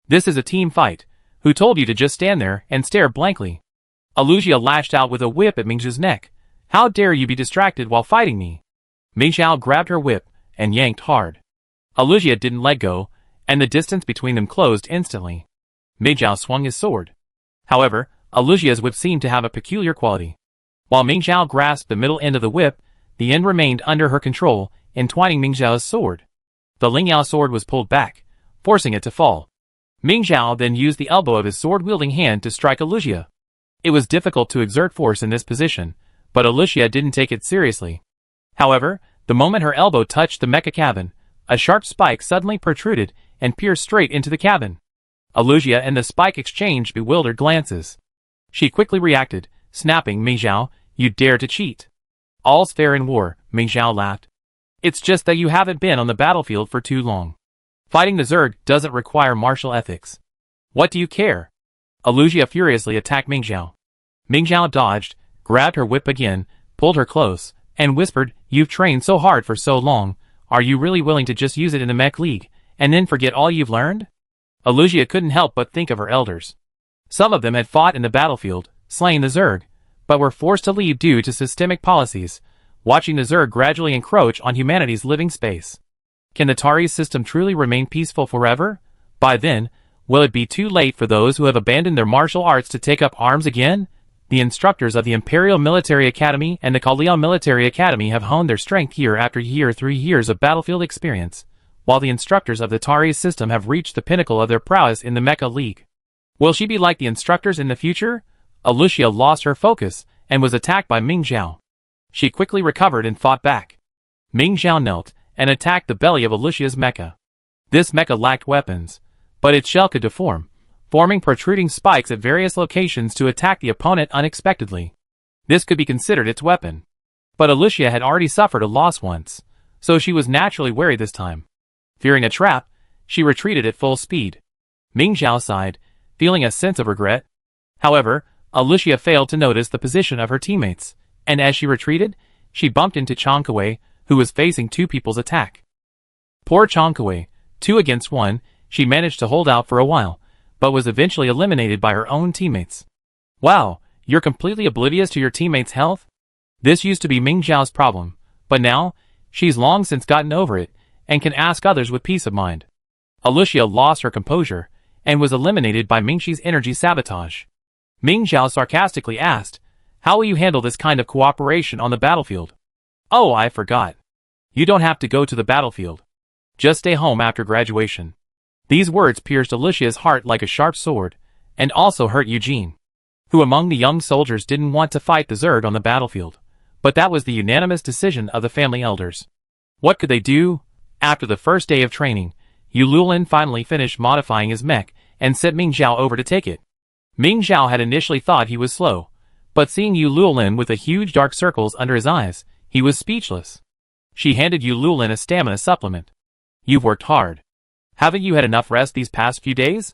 This is a team fight. Who told you to just stand there and stare blankly?" Aluxia lashed out with a whip at Mingxi's neck. "How dare you be distracted while fighting me?" Ming Zhao grabbed her whip and yanked hard. Aluxia didn't let go, and the distance between them closed instantly. Ming Zhao swung his sword. However, Aluxia's whip seemed to have a peculiar quality. While Ming Zhao grasped the middle end of the whip, the end remained under her control, entwining Ming Zhao's sword. The Lingyao sword was pulled back, forcing it to fall. Ming Zhao then used the elbow of his sword-wielding hand to strike Aluxia. It was difficult to exert force in this position, but Aluxia didn't take it seriously. However, the moment her elbow touched the mecha cabin, a sharp spike suddenly protruded and pierced straight into the cabin. Aluxia and the spike exchanged bewildered glances. She quickly reacted, snapping, "Ming Zhao, you dare to cheat." "All's fair in war," Ming Zhao laughed. "It's just that you haven't been on the battlefield for too long. Fighting the Zerg doesn't require martial ethics. What do you care?" Alusia furiously attacked Mingxiao. Mingxiao dodged, grabbed her whip again, pulled her close, and whispered, "You've trained so hard for so long, are you really willing to just use it in the mech league, and then forget all you've learned?" Alusia couldn't help but think of her elders. Some of them had fought in the battlefield, slaying the Zerg, but were forced to leave due to systemic policies, watching the Zerg gradually encroach on humanity's living space. Can the Tari's system truly remain peaceful forever? By then, will it be too late for those who have abandoned their martial arts to take up arms again? The instructors of the Imperial Military Academy and the Kaleon Military Academy have honed their strength year after year through years of battlefield experience, while the instructors of the Tari's system have reached the pinnacle of their prowess in the Mecha League. Will she be like the instructors in the future? Alusia lost her focus and was attacked by Mingxiao. She quickly recovered and fought back. Mingxiao knelt and attacked the belly of Alusia's mecha. This mecha lacked weapons, but its shell could deform, forming protruding spikes at various locations to attack the opponent unexpectedly. This could be considered its weapon. But Alusia had already suffered a loss once, so she was naturally wary this time. Fearing a trap, she retreated at full speed. Mingxiao sighed, feeling a sense of regret. However, Alusia failed to notice the position of her teammates, and as she retreated, she bumped into Changkui, who was facing two people's attack. Poor Changkui, 2 against 1, she managed to hold out for a while, but was eventually eliminated by her own teammates. Wow, you're completely oblivious to your teammates' health? This used to be Mingxiao's problem, but now, she's long since gotten over it, and can ask others with peace of mind. Alusia lost her composure, and was eliminated by Mingxi's energy sabotage. Mingxiao sarcastically asked, "How will you handle this kind of cooperation on the battlefield?" "Oh, I forgot. You don't have to go to the battlefield. Just stay home after graduation." These words pierced Alusia's heart like a sharp sword, and also hurt Eugene, who among the young soldiers didn't want to fight the Zerg on the battlefield, but that was the unanimous decision of the family elders. What could they do? After the first day of training, Yululin finally finished modifying his mech and sent Mingxiao over to take it. Mingxiao had initially thought he was slow, but seeing Yululin with the huge dark circles under his eyes, he was speechless. She handed Yululin a stamina supplement. "You've worked hard. Haven't you had enough rest these past few days?"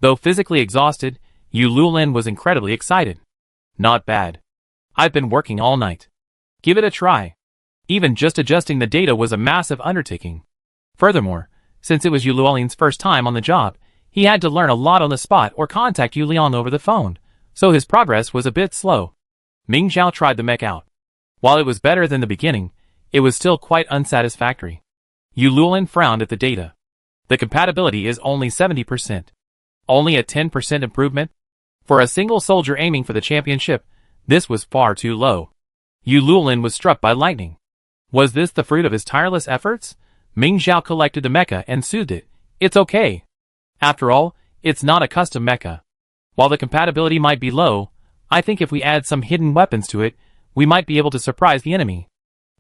Though physically exhausted, Yululin was incredibly excited. "Not bad. I've been working all night. Give it a try." Even just adjusting the data was a massive undertaking. Furthermore, since it was Yululin's first time on the job, he had to learn a lot on the spot or contact Yuliang over the phone, so his progress was a bit slow. Mingxiao tried the mech out. While it was better than the beginning, it was still quite unsatisfactory. Yululin frowned at the data. The compatibility is only 70%. Only a 10% improvement? For a single soldier aiming for the championship, this was far too low. Yululin was struck by lightning. Was this the fruit of his tireless efforts? Mingxiao collected the mecha and soothed it. "It's okay. After all, it's not a custom mecha. While the compatibility might be low, I think if we add some hidden weapons to it, we might be able to surprise the enemy."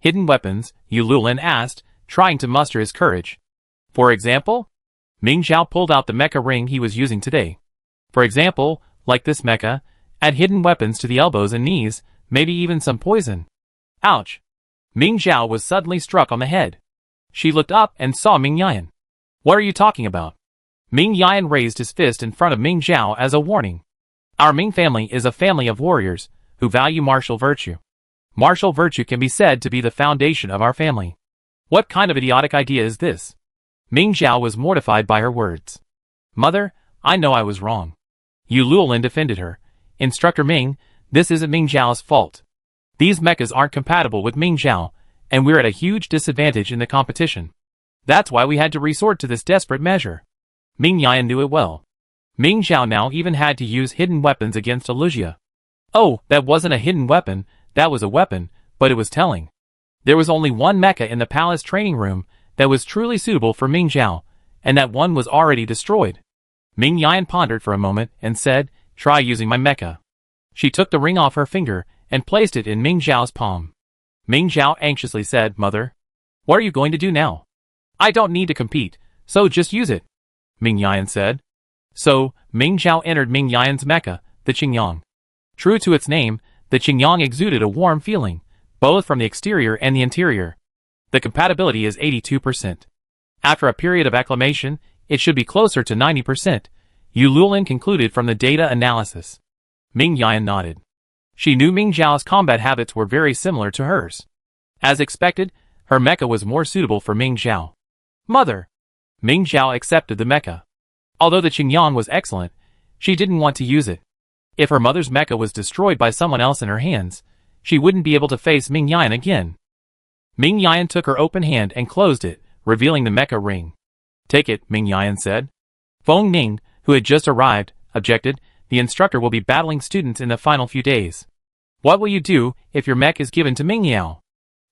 "Hidden weapons?" Yululin asked, trying to muster his courage. "For example?" Mingxiao pulled out the mecha ring he was using today. "For example, like this mecha, add hidden weapons to the elbows and knees, maybe even some poison." Ouch! Mingxiao was suddenly struck on the head. She looked up and saw Ming Yan. "What are you talking about?" Ming Yan raised his fist in front of Mingxiao as a warning. "Our Ming family is a family of warriors who value martial virtue. Martial virtue can be said to be the foundation of our family. What kind of idiotic idea is this?" Mingxiao was mortified by her words. "Mother, I know I was wrong." Yululin defended her. "Instructor Ming, this isn't Mingxiao's fault. These mechas aren't compatible with Mingxiao, and we're at a huge disadvantage in the competition. That's why we had to resort to this desperate measure." Ming Yan knew it well. Mingxiao now even had to use hidden weapons against Alusia. Oh, that wasn't a hidden weapon, that was a weapon, but it was telling. There was only one mecha in the palace training room that was truly suitable for Mingxiao, and that one was already destroyed. Ming Yan pondered for a moment and said, "Try using my mecha." She took the ring off her finger and placed it in Mingxiao's palm. Mingxiao anxiously said, "Mother, what are you going to do now?" "I don't need to compete, so just use it," Ming Yan said. So, Mingxiao entered Ming Yan's mecha, the Qingyang. True to its name, the Qingyang exuded a warm feeling, both from the exterior and the interior. The compatibility is 82%. After a period of acclimation, it should be closer to 90%. Yu Lulin concluded from the data analysis. Ming Yan nodded. She knew Ming Zhao's combat habits were very similar to hers. As expected, her mecha was more suitable for Ming Zhao. Mother! Ming Zhao accepted the mecha. Although the Qingyang was excellent, she didn't want to use it. If her mother's mecha was destroyed by someone else in her hands, she wouldn't be able to face Ming Yan again. Ming Yan took her open hand and closed it, revealing the mecha ring. Take it, Ming Yan said. Feng Ning, who had just arrived, objected. The instructor will be battling students in the final few days. What will you do if your mech is given to Ming Yao?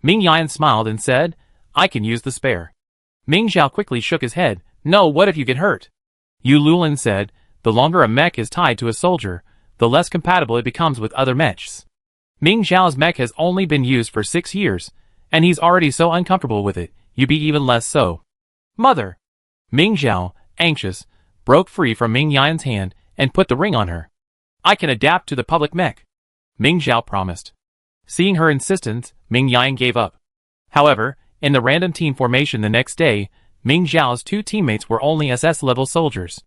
Ming Yan smiled and said, I can use the spare. Ming Zhao quickly shook his head. No, what if you get hurt? Yu Lulin said, the longer a mech is tied to a soldier, the less compatible it becomes with other mechs. Ming Zhao's mech has only been used for 6 years, and he's already so uncomfortable with it, you'd be even less so. Mother! Ming Zhao, anxious, broke free from Ming Yan's hand and put the ring on her. I can adapt to the public mech. Ming Zhao promised. Seeing her insistence, Ming Yan gave up. However, in the random team formation the next day, Ming Zhao's 2 teammates were only SS-level soldiers.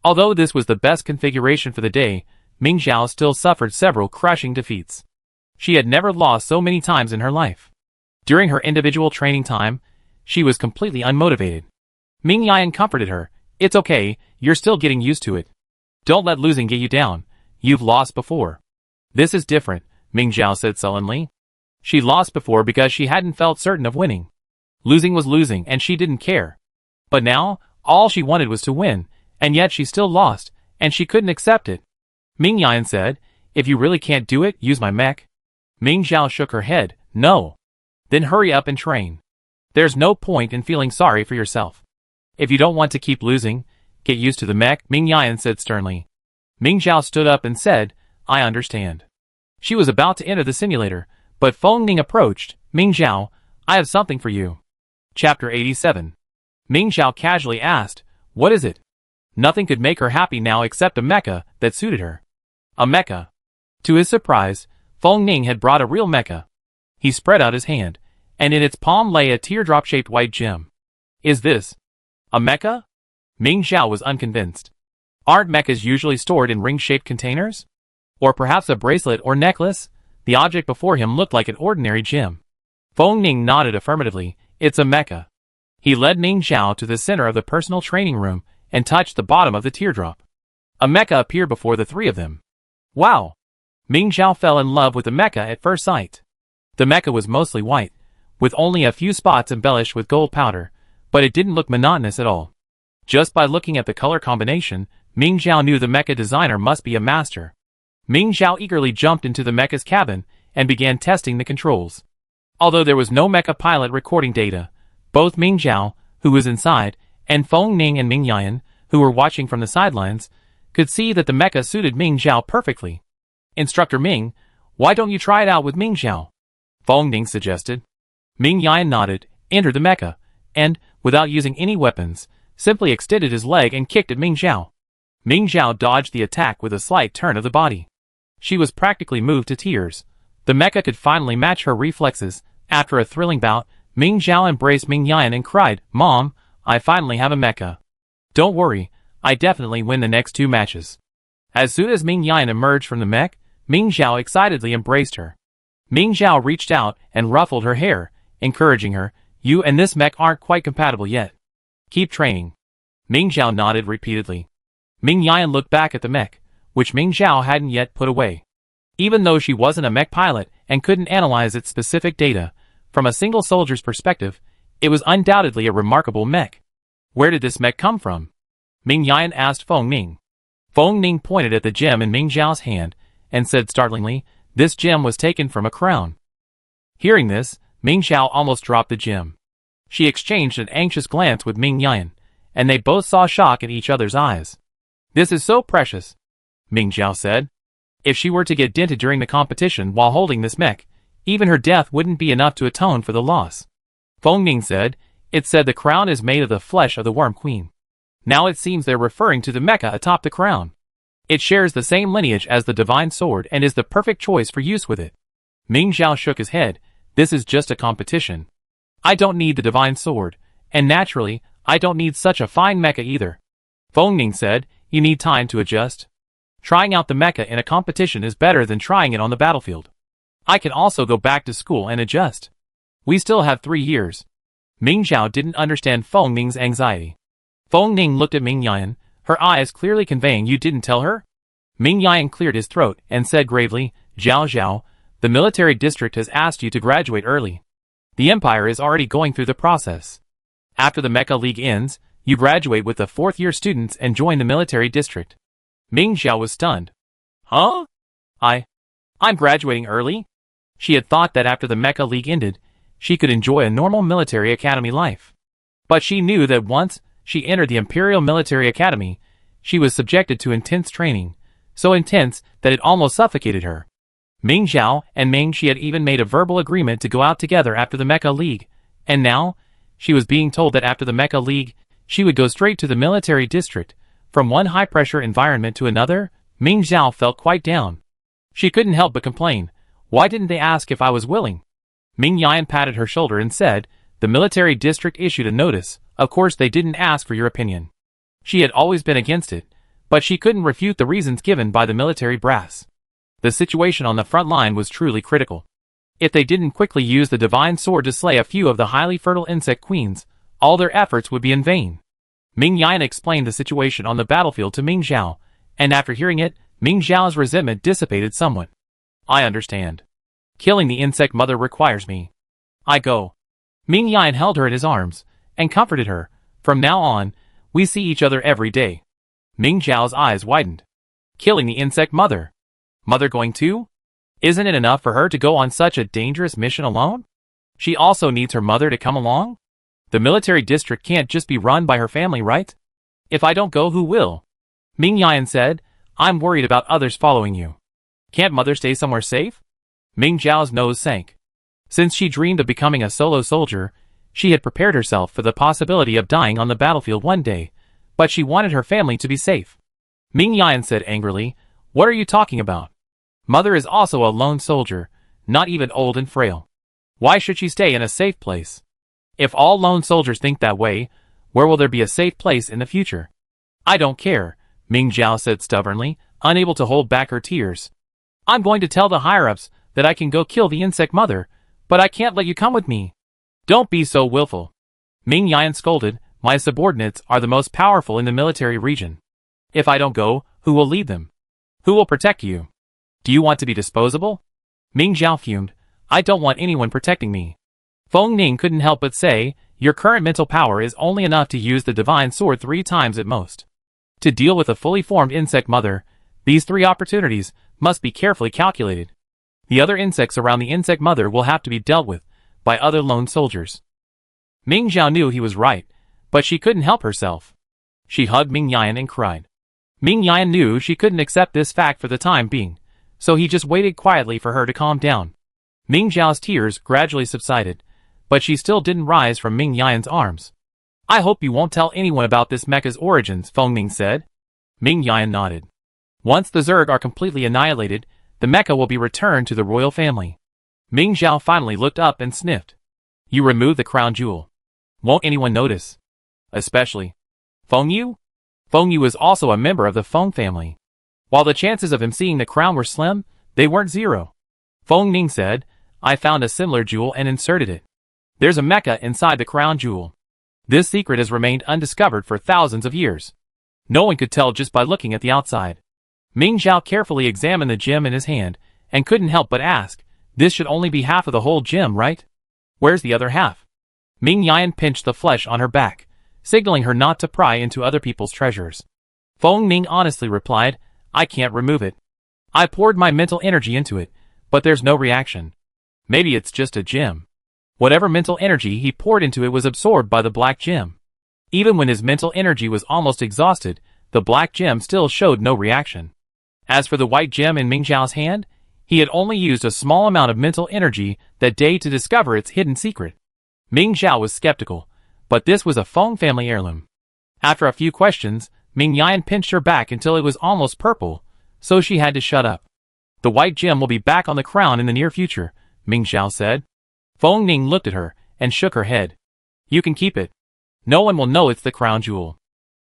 Although this was the best configuration for the day, Ming Zhao still suffered several crushing defeats. She had never lost so many times in her life. During her individual training time, she was completely unmotivated. Ming Yan comforted her. It's okay, you're still getting used to it. Don't let losing get you down. You've lost before. This is different, Ming Zhao said sullenly. She lost before because she hadn't felt certain of winning. Losing was losing and she didn't care. But now, all she wanted was to win, and yet she still lost, and she couldn't accept it. Ming Yan said, if you really can't do it, use my mech. Ming Zhao shook her head. No. Then hurry up and train. There's no point in feeling sorry for yourself. If you don't want to keep losing, get used to the mech, Ming Yan said sternly. Ming Zhao stood up and said, I understand. She was about to enter the simulator, but Feng Ning approached. Ming Zhao, I have something for you. Chapter 87. Ming Zhao casually asked, what is it? Nothing could make her happy now except a mecha that suited her. A mecha. To his surprise, Feng Ning had brought a real mecha. He spread out his hand, and in its palm lay a teardrop-shaped white gem. Is this a mecha? Ming Zhao was unconvinced. Aren't mechas usually stored in ring-shaped containers? Or perhaps a bracelet or necklace? The object before him looked like an ordinary gem. Feng Ning nodded affirmatively. It's a mecha. He led Ming Zhao to the center of the personal training room and touched the bottom of the teardrop. A mecha appeared before the 3 of them. Wow! Ming Zhao fell in love with the mecha at first sight. The mecha was mostly white, with only a few spots embellished with gold powder, but it didn't look monotonous at all. Just by looking at the color combination, Ming Zhao knew the mecha designer must be a master. Ming Zhao eagerly jumped into the mecha's cabin and began testing the controls. Although there was no mecha pilot recording data, both Ming Zhao, who was inside, and Feng Ning and Ming Yan, who were watching from the sidelines, could see that the mecha suited Ming Zhao perfectly. Instructor Ming, why don't you try it out with Ming Zhao? Feng Ning suggested. Ming Yan nodded, entered the mecha, and, without using any weapons, simply extended his leg and kicked at Ming Zhao. Ming Zhao dodged the attack with a slight turn of the body. She was practically moved to tears. The mecha could finally match her reflexes. After a thrilling bout, Ming Zhao embraced Ming Yan and cried, Mom, I finally have a mecha. Don't worry, I definitely win the next 2 matches. As soon as Ming Yan emerged from the mech, Ming Zhao excitedly embraced her. Ming Zhao reached out and ruffled her hair, encouraging her, you and this mech aren't quite compatible yet. Keep training. Ming Zhao nodded repeatedly. Ming Yan looked back at the mech, which Ming Zhao hadn't yet put away. Even though she wasn't a mech pilot and couldn't analyze its specific data, from a single soldier's perspective, it was undoubtedly a remarkable mech. Where did this mech come from? Ming Yan asked Feng Ning. Feng Ning pointed at the gem in Ming Zhao's hand and said startlingly, this gem was taken from a crown. Hearing this, Ming Zhao almost dropped the gem. She exchanged an anxious glance with Ming Yan, and they both saw shock in each other's eyes. This is so precious, Ming Zhao said. If she were to get dented during the competition while holding this mech, even her death wouldn't be enough to atone for the loss. Feng Ning said, it said the crown is made of the flesh of the Worm Queen. Now it seems they're referring to the mecha atop the crown. It shares the same lineage as the divine sword and is the perfect choice for use with it. Ming Zhao shook his head. This is just a competition. I don't need the divine sword, and naturally, I don't need such a fine mecha either. Feng Ning said, you need time to adjust. Trying out the mecha in a competition is better than trying it on the battlefield. I can also go back to school and adjust. We still have 3 years. Ming Zhao didn't understand Feng Ning's anxiety. Feng Ning looked at Ming Yan, her eyes clearly conveying you didn't tell her? Ming Yan cleared his throat and said gravely, Zhao Zhao, the military district has asked you to graduate early. The Empire is already going through the process. After the Mecha League ends, you graduate with the 4th-year students and join the military district. Ming Zhao was stunned. Huh? I'm graduating early? She had thought that after the Mecha League ended, she could enjoy a normal military academy life. But she knew that once she entered the Imperial Military Academy, she was subjected to intense training, so intense that it almost suffocated her. Ming Zhao and Ming Shi had even made a verbal agreement to go out together after the Mecha League, and now, she was being told that after the Mecha League, she would go straight to the military district. From one high-pressure environment to another, Ming Zhao felt quite down. She couldn't help but complain, why didn't they ask if I was willing? Ming Yan patted her shoulder and said, the military district issued a notice, of course they didn't ask for your opinion. She had always been against it, but she couldn't refute the reasons given by the military brass. The situation on the front line was truly critical. If they didn't quickly use the divine sword to slay a few of the highly fertile insect queens, all their efforts would be in vain. Ming Yan explained the situation on the battlefield to Ming Zhao, and after hearing it, Ming Zhao's resentment dissipated somewhat. I understand. Killing the insect mother requires me. I go. Ming Yan held her in his arms, and comforted her. From now on, we see each other every day. Ming Zhao's eyes widened. Killing the insect mother. Mother going too? Isn't it enough for her to go on such a dangerous mission alone? She also needs her mother to come along? The military district can't just be run by her family, right? If I don't go, who will? Ming Yan said, I'm worried about others following you. Can't mother stay somewhere safe? Ming Zhao's nose sank. Since she dreamed of becoming a solo soldier, she had prepared herself for the possibility of dying on the battlefield one day, but she wanted her family to be safe. Ming Yan said angrily, what are you talking about? Mother is also a lone soldier, not even old and frail. Why should she stay in a safe place? If all lone soldiers think that way, where will there be a safe place in the future? I don't care, Ming Zhao said stubbornly, unable to hold back her tears. I'm going to tell the higher-ups that I can go kill the insect mother, but I can't let you come with me. Don't be so willful. Ming Yan scolded, my subordinates are the most powerful in the military region. If I don't go, who will lead them? Who will protect you? Do you want to be disposable? Ming Zhao fumed, I don't want anyone protecting me. Feng Ning couldn't help but say, your current mental power is only enough to use the divine sword 3 times at most. To deal with a fully formed insect mother, these 3 opportunities must be carefully calculated. The other insects around the insect mother will have to be dealt with by other lone soldiers. Ming Zhao knew he was right, but she couldn't help herself. She hugged Ming Yan and cried. Ming Yan knew she couldn't accept this fact for the time being, so he just waited quietly for her to calm down. Ming Zhao's tears gradually subsided, but she still didn't rise from Ming Yan's arms. I hope you won't tell anyone about this mecha's origins, Feng Ning said. Ming Yan nodded. Once the Zerg are completely annihilated, the mecha will be returned to the royal family. Ming Zhao finally looked up and sniffed. You removed the crown jewel. Won't anyone notice? Especially Feng Yu? Feng Yu is also a member of the Feng family. While the chances of him seeing the crown were slim, they weren't 0. Feng Ning said, I found a similar jewel and inserted it. There's a mecha inside the crown jewel. This secret has remained undiscovered for thousands of years. No one could tell just by looking at the outside. Ming Zhao carefully examined the gem in his hand, and couldn't help but ask, this should only be half of the whole gem, right? Where's the other half? Ming Yan pinched the flesh on her back, signaling her not to pry into other people's treasures. Feng Ning honestly replied, I can't remove it. I poured my mental energy into it, but there's no reaction. Maybe it's just a gem. Whatever mental energy he poured into it was absorbed by the black gem. Even when his mental energy was almost exhausted, the black gem still showed no reaction. As for the white gem in Ming Zhao's hand, he had only used a small amount of mental energy that day to discover its hidden secret. Ming Zhao was skeptical, but this was a Feng family heirloom. After a few questions, Ming Yan pinched her back until it was almost purple, so she had to shut up. The white gem will be back on the crown in the near future, Ming Zhao said. Feng Ning looked at her and shook her head. You can keep it. No one will know it's the crown jewel.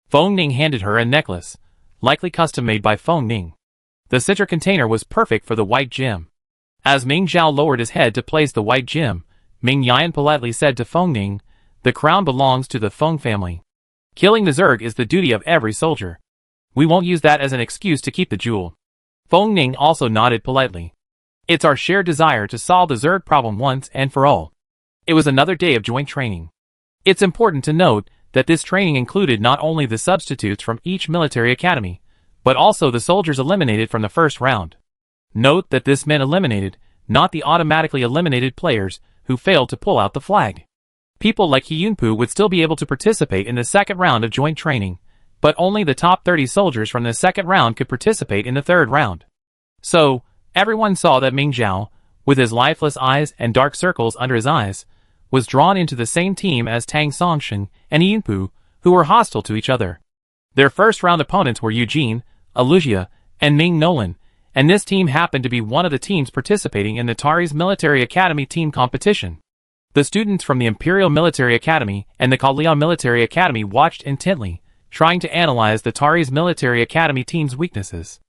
Feng Ning handed her a necklace. likely custom-made by Feng Ning. The citra container was perfect for the white gem. As Ming Zhao lowered his head to place the white gem, Ming Yan politely said to Feng Ning, "The crown belongs to the Feng family. Killing the Zerg is the duty of every soldier. We won't use that as an excuse to keep the jewel." Feng Ning also nodded politely. "It's our shared desire to solve the Zerg problem once and for all." It was another day of joint training. It's important to note that this training included not only the substitutes from each military academy, but also the soldiers eliminated from the first round. Note that this meant eliminated, not the automatically eliminated players who failed to pull out the flag. People like He Yunpu would still be able to participate in the second round of joint training, but only the top 30 soldiers from the second round could participate in the third round. So, everyone saw that Ming Zhao, with his lifeless eyes and dark circles under his eyes, was drawn into the same team as Tang Songsheng and He Yunpu, who were hostile to each other. Their first round opponents were Eugene, Alusia, and Ming Nolan, and this team happened to be one of the teams participating in the Tari's Military Academy team competition. The students from the Imperial Military Academy and the Kalian Military Academy watched intently, trying to analyze the Tari's Military Academy team's weaknesses.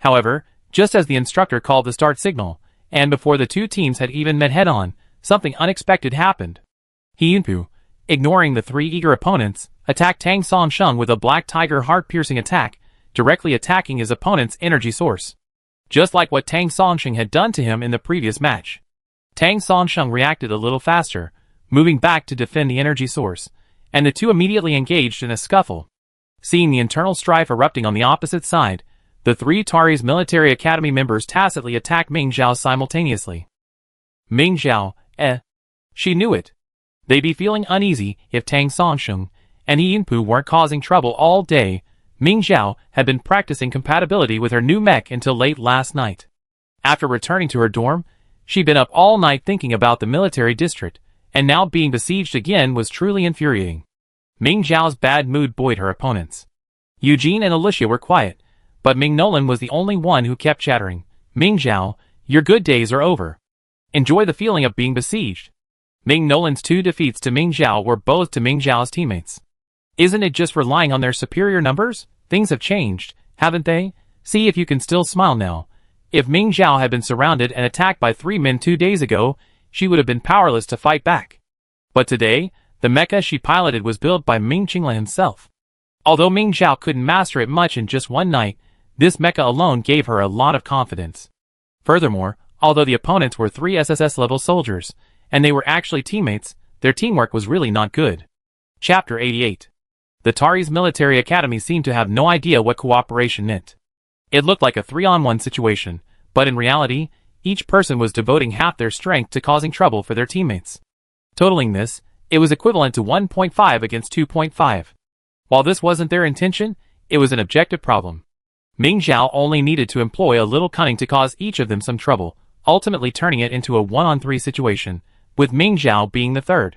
However, just as the instructor called the start signal, and before the two teams had even met head-on, something unexpected happened. He Yunpu, ignoring the three eager opponents, attacked Tang Songsheng with a Black Tiger heart-piercing attack, directly attacking his opponent's energy source. Just like what Tang Songsheng had done to him in the previous match. Tang Songsheng reacted a little faster, moving back to defend the energy source, and the two immediately engaged in a scuffle. Seeing the internal strife erupting on the opposite side, the three Tari's Military Academy members tacitly attacked Ming Zhao simultaneously. Ming Zhao, she knew it. They'd be feeling uneasy if Tang Songsheng and He Yunpu weren't causing trouble all day. Ming Zhao had been practicing compatibility with her new mech until late last night. After returning to her dorm, she'd been up all night thinking about the military district, and now being besieged again was truly infuriating. Ming Zhao's bad mood buoyed her opponents. Eugene and Alicia were quiet, but Ming Nolan was the only one who kept chattering. "Ming Zhao, your good days are over. Enjoy the feeling of being besieged." Ming Nolan's two defeats to Ming Zhao were both to Ming Zhao's teammates. Isn't it just relying on their superior numbers? Things have changed, haven't they? See if you can still smile now. If Ming Zhao had been surrounded and attacked by 3 men 2 days ago, she would have been powerless to fight back. But today, the mecha she piloted was built by Ming Qingla himself. Although Ming Zhao couldn't master it much in just one night, this mecha alone gave her a lot of confidence. Furthermore, although the opponents were 3 SSS-level soldiers, and they were actually teammates, their teamwork was really not good. Chapter 88. The Tari's Military Academy seemed to have no idea what cooperation meant. It looked like a 3-on-1 situation, but in reality, each person was devoting half their strength to causing trouble for their teammates. Totaling this, it was equivalent to 1.5 against 2.5. While this wasn't their intention, it was an objective problem. Ming Zhao only needed to employ a little cunning to cause each of them some trouble, ultimately turning it into a 1-on-3 situation, with Ming Zhao being the third.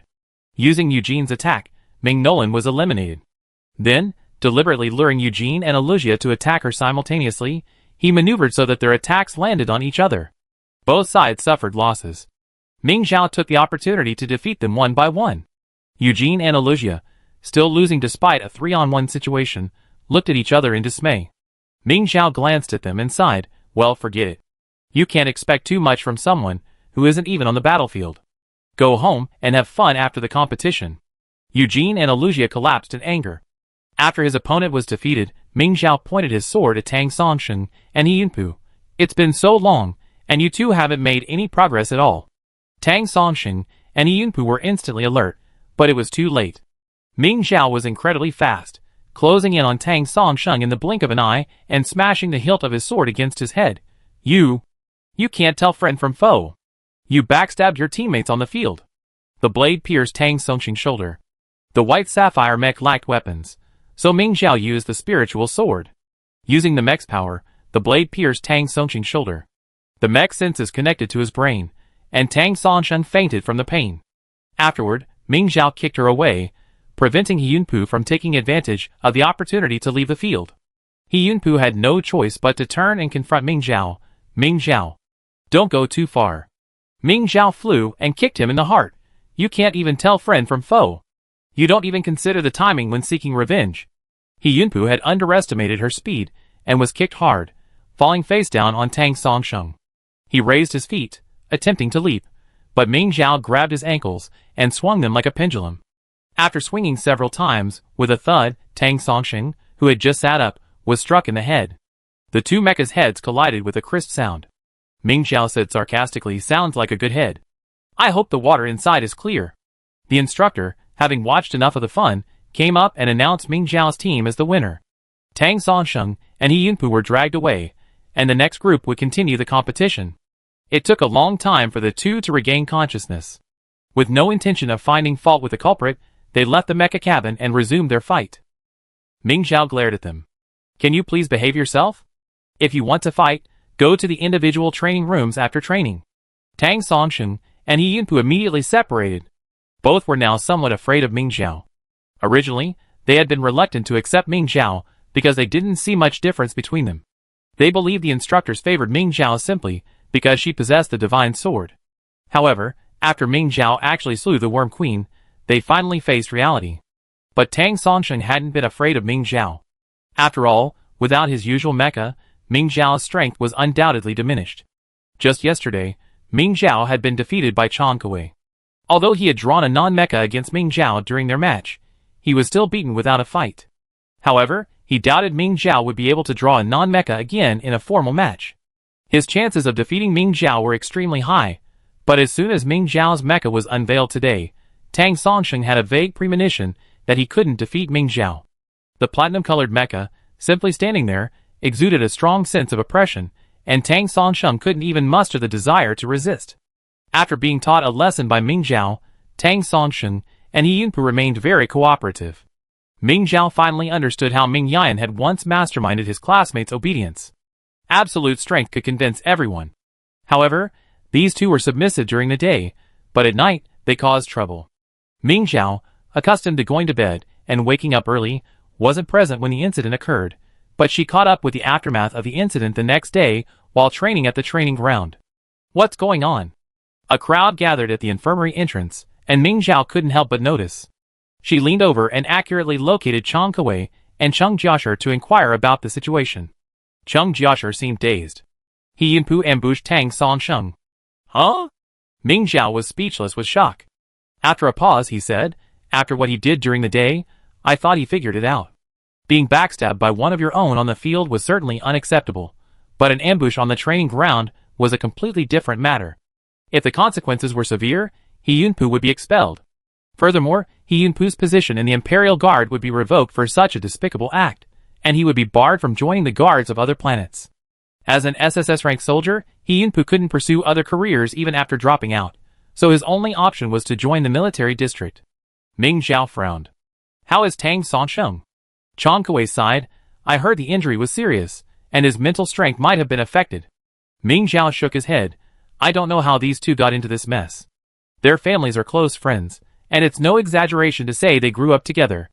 Using Eugene's attack, Ming Nolan was eliminated. Then, deliberately luring Eugene and Alusia to attack her simultaneously, he maneuvered so that their attacks landed on each other. Both sides suffered losses. Ming Zhao took the opportunity to defeat them one by one. Eugene and Alusia, still losing despite a 3-on-1 situation, looked at each other in dismay. Ming Zhao glanced at them and sighed, "Well, forget it. You can't expect too much from someone who isn't even on the battlefield. Go home and have fun after the competition." Eugene and Alusia collapsed in anger. After his opponent was defeated, Ming Zhao pointed his sword at Tang Songsheng and He Yunpu. "It's been so long, and you two haven't made any progress at all." Tang Songsheng and He Yunpu were instantly alert, but it was too late. Ming Zhao was incredibly fast, closing in on Tang Songsheng in the blink of an eye and smashing the hilt of his sword against his head. You can't tell friend from foe. You backstabbed your teammates on the field." The blade pierced Tang Songsheng's shoulder. The white sapphire mech lacked weapons, so Ming Zhao used the spiritual sword. Using the mech's power, the blade pierced Tang Songsheng's shoulder. The mech's senses connected to his brain, and Tang Songsheng fainted from the pain. Afterward, Ming Zhao kicked her away, preventing He Yunpu from taking advantage of the opportunity to leave the field. He Yunpu had no choice but to turn and confront Ming Zhao. "Ming Zhao, don't go too far." Ming Zhao flew and kicked him in the heart. "You can't even tell friend from foe. You don't even consider the timing when seeking revenge." He Yunpu had underestimated her speed, and was kicked hard, falling face down on Tang Songsheng. He raised his feet, attempting to leap, but Ming Zhao grabbed his ankles and swung them like a pendulum. After swinging several times, with a thud, Tang Songsheng, who had just sat up, was struck in the head. The two mechas' heads collided with a crisp sound. Ming Zhao said sarcastically, "Sounds like a good head. I hope the water inside is clear." The instructor, having watched enough of the fun, came up and announced Ming Zhao's team as the winner. Tang Songsheng and He Yunpu were dragged away, and the next group would continue the competition. It took a long time for the two to regain consciousness. With no intention of finding fault with the culprit, they left the mecha cabin and resumed their fight. Ming Zhao glared at them. "Can you please behave yourself? If you want to fight, go to the individual training rooms after training." Tang Songsheng and He Yunpu immediately separated. Both were now somewhat afraid of Ming Zhao. Originally, they had been reluctant to accept Ming Zhao because they didn't see much difference between them. They believed the instructors favored Ming Zhao simply because she possessed the divine sword. However, after Ming Zhao actually slew the Worm Queen, they finally faced reality. But Tang Songsheng hadn't been afraid of Ming Zhao. After all, without his usual mecha, Ming Zhao's strength was undoubtedly diminished. Just yesterday, Ming Zhao had been defeated by Chang Kuei. Although he had drawn a non-mecha against Ming Zhao during their match, he was still beaten without a fight. However, he doubted Ming Zhao would be able to draw a non-mecha again in a formal match. His chances of defeating Ming Zhao were extremely high, but as soon as Ming Zhao's mecha was unveiled today, Tang Songsheng had a vague premonition that he couldn't defeat Ming Zhao. The platinum-colored mecha, simply standing there, exuded a strong sense of oppression, and Tang Songsheng couldn't even muster the desire to resist. After being taught a lesson by Ming Zhao, Tang Songsheng and He Yunpu remained very cooperative. Ming Zhao finally understood how Ming Yan had once masterminded his classmates' obedience. Absolute strength could convince everyone. However, these two were submissive during the day, but at night, they caused trouble. Ming Zhao, accustomed to going to bed and waking up early, wasn't present when the incident occurred, but she caught up with the aftermath of the incident the next day while training at the training ground. "What's going on?" A crowd gathered at the infirmary entrance, and Ming Zhao couldn't help but notice. She leaned over and accurately located Chang Kuei and Cheng Jiashi to inquire about the situation. Cheng Jiashi seemed dazed. He Yunpu ambushed Tang Songsheng. "Huh?" Ming Zhao was speechless with shock. After a pause, he said, "After what he did during the day, I thought he figured it out. Being backstabbed by one of your own on the field was certainly unacceptable, but an ambush on the training ground was a completely different matter. If the consequences were severe, He Yunpu would be expelled. Furthermore, He Yunpu's position in the Imperial Guard would be revoked for such a despicable act, and he would be barred from joining the guards of other planets. As an SSS-ranked soldier, He Yunpu couldn't pursue other careers even after dropping out, so his only option was to join the military district." Ming Zhao frowned. "How is Tang Songsheng?" Chang Kuei sighed. "I heard the injury was serious, and his mental strength might have been affected." Ming Zhao shook his head. "I don't know how these two got into this mess. Their families are close friends, and it's no exaggeration to say they grew up together."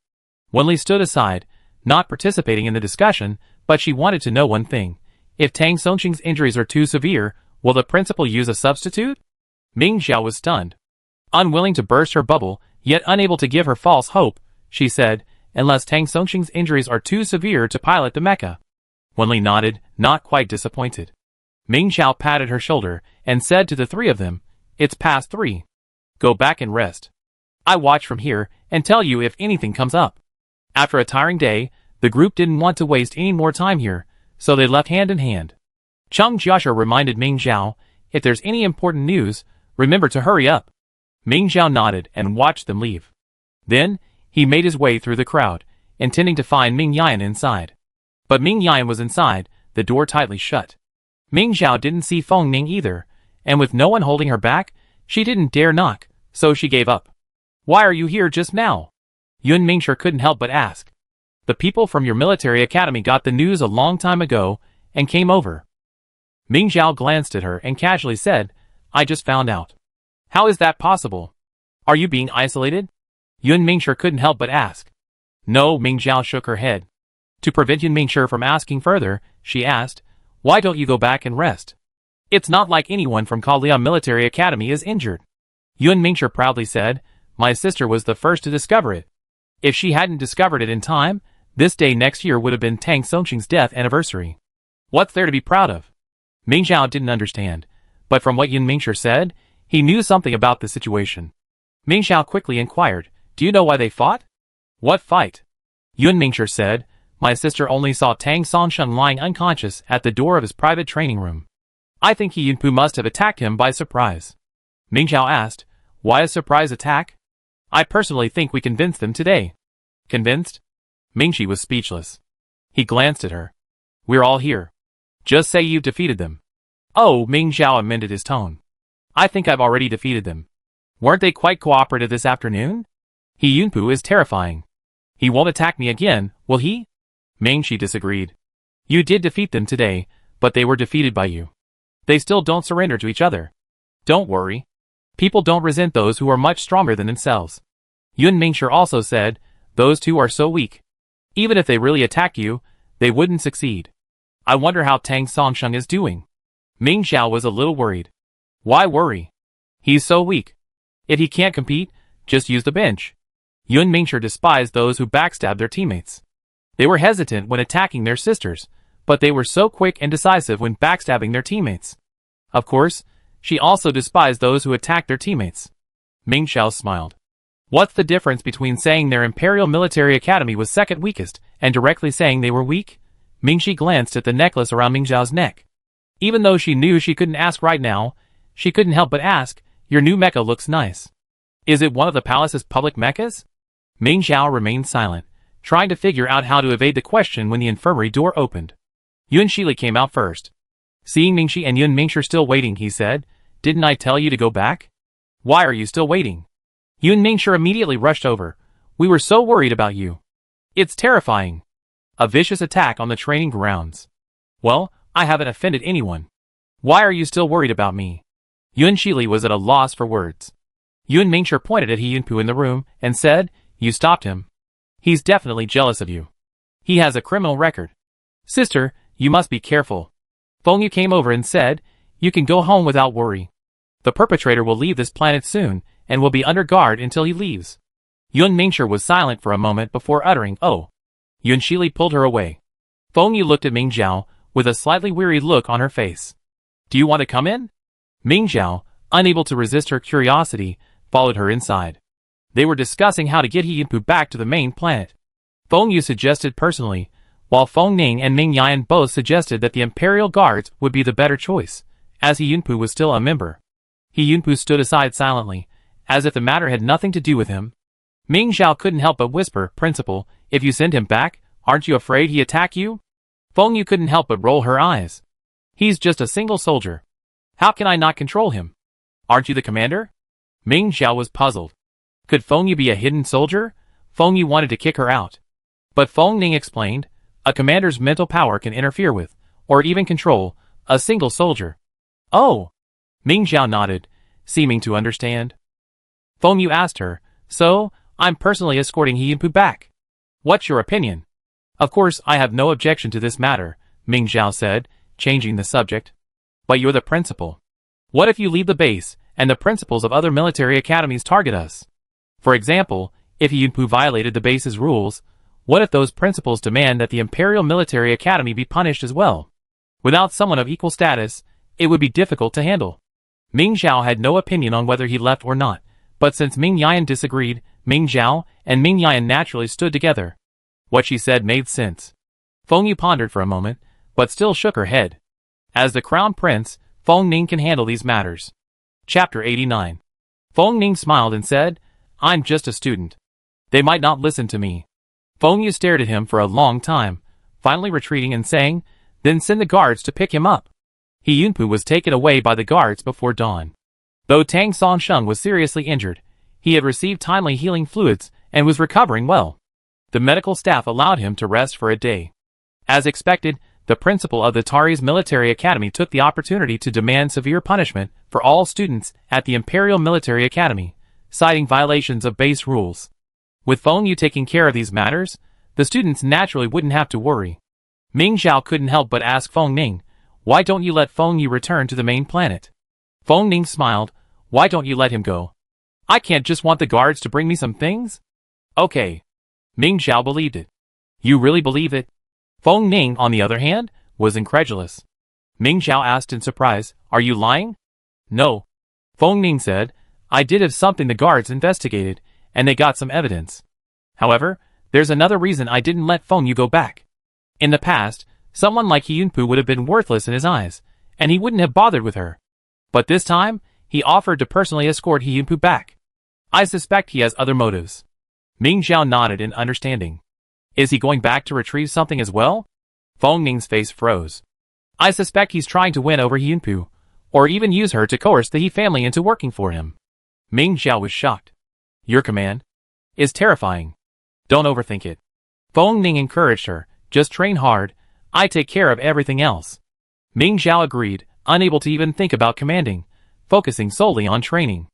Wenli stood aside, not participating in the discussion, but she wanted to know one thing. If Tang Songsheng's injuries are too severe, will the principal use a substitute? Ming Zhao was stunned. Unwilling to burst her bubble, yet unable to give her false hope, she said, "Unless Tang Songsheng's injuries are too severe to pilot the mecha." Wenli nodded, not quite disappointed. Ming Zhao patted her shoulder and said to the three of them, "It's past 3. Go back and rest. I watch from here and tell you if anything comes up." After a tiring day, the group didn't want to waste any more time here, so they left hand in hand. Cheng Jiashi reminded Ming Zhao, "If there's any important news, remember to hurry up." Ming Zhao nodded and watched them leave. Then, he made his way through the crowd, intending to find Ming Yan inside. But Ming Yan was inside, the door tightly shut. Ming Zhao didn't see Feng Ning either, and with no one holding her back, she didn't dare knock, so she gave up. "Why are you here just now?" Yun Mingshi couldn't help but ask. "The people from your military academy got the news a long time ago and came over." Ming Zhao glanced at her and casually said, "I just found out." "How is that possible? Are you being isolated?" Yun Mingshi couldn't help but ask. "No," Ming Zhao shook her head. To prevent Yun Mingshi from asking further, she asked, "Why don't you go back and rest? It's not like anyone from Kalia Military Academy is injured." Yun Mingshi proudly said, "My sister was the first to discover it. If she hadn't discovered it in time, This day next year would have been Tang Songqing's death anniversary. What's there to be proud of? Ming Zhao didn't understand, but from what Yun Mingshi said, he knew something about the situation. Ming Zhao quickly inquired, do you know why they fought? What fight? Yun Mingshi said, my sister only saw Tang Songqing lying unconscious at the door of his private training room. I think He Yunpu must have attacked him by surprise. Ming Zhao asked, why a surprise attack? I personally think we convinced them today. Convinced? Mingshi was speechless. He glanced at her. We're all here. Just say you've defeated them. Oh, Ming Zhao amended his tone. I think I've already defeated them. Weren't they quite cooperative this afternoon? He Yunpu is terrifying. He won't attack me again, will he? Mingshi disagreed. You did defeat them today, but they were defeated by you. They still don't surrender to each other. Don't worry. People don't resent those who are much stronger than themselves. Yun Mingshi also said, those two are so weak. Even if they really attack you, they wouldn't succeed. I wonder how Tang Songqing is doing. Ming Zhao was a little worried. Why worry? He's so weak. If he can't compete, just use the bench. Yun Mingshi despised those who backstab their teammates. They were hesitant when attacking their sisters, but they were so quick and decisive when backstabbing their teammates. Of course, she also despised those who attacked their teammates. Ming Zhao smiled. What's the difference between saying their Imperial Military Academy was second weakest and directly saying they were weak? Mingshi glanced at the necklace around Ming Zhao's neck. Even though she knew she couldn't ask right now, she couldn't help but ask, your new mecha looks nice. Is it one of the palace's public mechas? Ming Zhao remained silent, trying to figure out how to evade the question when the infirmary door opened. Yun Shili came out first. Seeing Mingshi and Yun Mingshi still waiting, he said, didn't I tell you to go back? Why are you still waiting? Yun Mingshi immediately rushed over. We were so worried about you. It's terrifying. A vicious attack on the training grounds. Well, I haven't offended anyone. Why are you still worried about me? Yun Shili was at a loss for words. Yun Mingshi pointed at He Yunpu in the room and said, you stopped him. He's definitely jealous of you. He has a criminal record. Sister, you must be careful. Feng Yu came over and said, you can go home without worry. The perpetrator will leave this planet soon and will be under guard until he leaves. Yun Mingshi was silent for a moment before uttering, oh. Yun Shili pulled her away. Feng Yu looked at Ming Zhao with a slightly wearied look on her face. Do you want to come in? Ming Zhao, unable to resist her curiosity, followed her inside. They were discussing how to get He Yunpu back to the main planet. Feng Yu suggested personally, while Feng Ning and Ming Yan both suggested that the Imperial Guards would be the better choice, as He Yunpu was still a member. He Yunpu stood aside silently, as if the matter had nothing to do with him. Ming Zhao couldn't help but whisper, Principal, if you send him back, aren't you afraid he'd attack you? Feng Yu couldn't help but roll her eyes. He's just a single soldier. How can I not control him? Aren't you the commander? Ming Zhao was puzzled. Could Feng Yu be a hidden soldier? Feng Yu wanted to kick her out. But Feng Ning explained, a commander's mental power can interfere with, or even control, a single soldier. Oh! Ming Zhao nodded, seeming to understand. Feng Yu asked her, so, I'm personally escorting He Yunpu back. What's your opinion? Of course, I have no objection to this matter, Ming Zhao said, changing the subject. But you're the principal. What if you leave the base, and the principals of other military academies target us? For example, if He Yunpu violated the base's rules, what if those principals demand that the Imperial Military Academy be punished as well? Without someone of equal status, it would be difficult to handle. Ming Zhao had no opinion on whether he left or not, but since Ming Yan disagreed, Ming Zhao and Ming Yan naturally stood together. What she said made sense. Feng Yu pondered for a moment, but still shook her head. As the Crown Prince, Feng Ning can handle these matters. Chapter 89. Feng Ning smiled and said, I'm just a student. They might not listen to me. Feng Yu stared at him for a long time, finally retreating and saying, then send the guards to pick him up. He Yunpu was taken away by the guards before dawn. Though Tang Songqing was seriously injured, he had received timely healing fluids and was recovering well. The medical staff allowed him to rest for a day. As expected, the principal of the Tari's military academy took the opportunity to demand severe punishment for all students at the Imperial Military Academy, citing violations of base rules. With Feng Yu taking care of these matters, the students naturally wouldn't have to worry. Ming Zhao couldn't help but ask Feng Ning, why don't you let Feng Yu return to the main planet? Feng Ning smiled, why don't you let him go? I can't just want the guards to bring me some things? Okay. Ming Zhao believed it. You really believe it? Feng Ning, on the other hand, was incredulous. Ming Zhao asked in surprise, are you lying? No. Feng Ning said, I did have something the guards investigated, and they got some evidence. However, there's another reason I didn't let Feng Yu go back. In the past, someone like He Yunpu would have been worthless in his eyes, and he wouldn't have bothered with her. But this time, he offered to personally escort He Yunpu back. I suspect he has other motives. Ming Zhao nodded in understanding. Is he going back to retrieve something as well? Feng Ning's face froze. I suspect he's trying to win over He Yunpu, or even use her to coerce the He family into working for him. Ming Zhao was shocked. Your command is terrifying. Don't overthink it. Feng Ning encouraged her, just train hard, I take care of everything else. Ming Zhao agreed, unable to even think about commanding, focusing solely on training.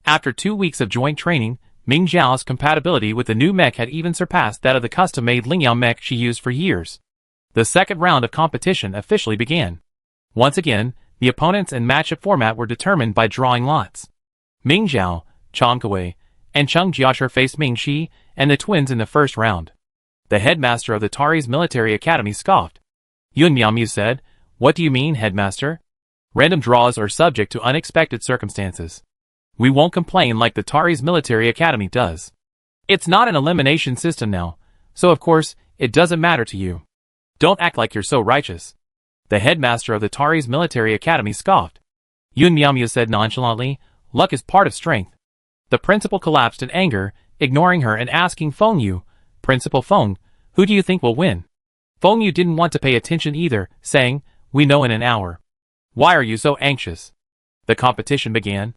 After 2 weeks of joint training, Ming Zhao's compatibility with the new mech had even surpassed that of the custom-made Lingyao mech she used for years. The second round of competition officially began. Once again, the opponents and matchup format were determined by drawing lots. Ming Zhao, Chang Kuei, and Cheng Jiashi faced Ming Shi and the twins in the first round. The headmaster of the Tari's military academy scoffed. Yun Miaomu said, What do you mean, headmaster? Random draws are subject to unexpected circumstances. We won't complain like the Tari's military academy does. It's not an elimination system now, so of course, it doesn't matter to you. Don't act like you're so righteous. The headmaster of the Tari's military academy scoffed. Yun Miaomu said nonchalantly, Luck is part of strength. The principal collapsed in anger, ignoring her and asking Feng Yu, Principal Feng, who do you think will win? Feng Yu didn't want to pay attention either, saying, We know in an hour. Why are you so anxious? The competition began.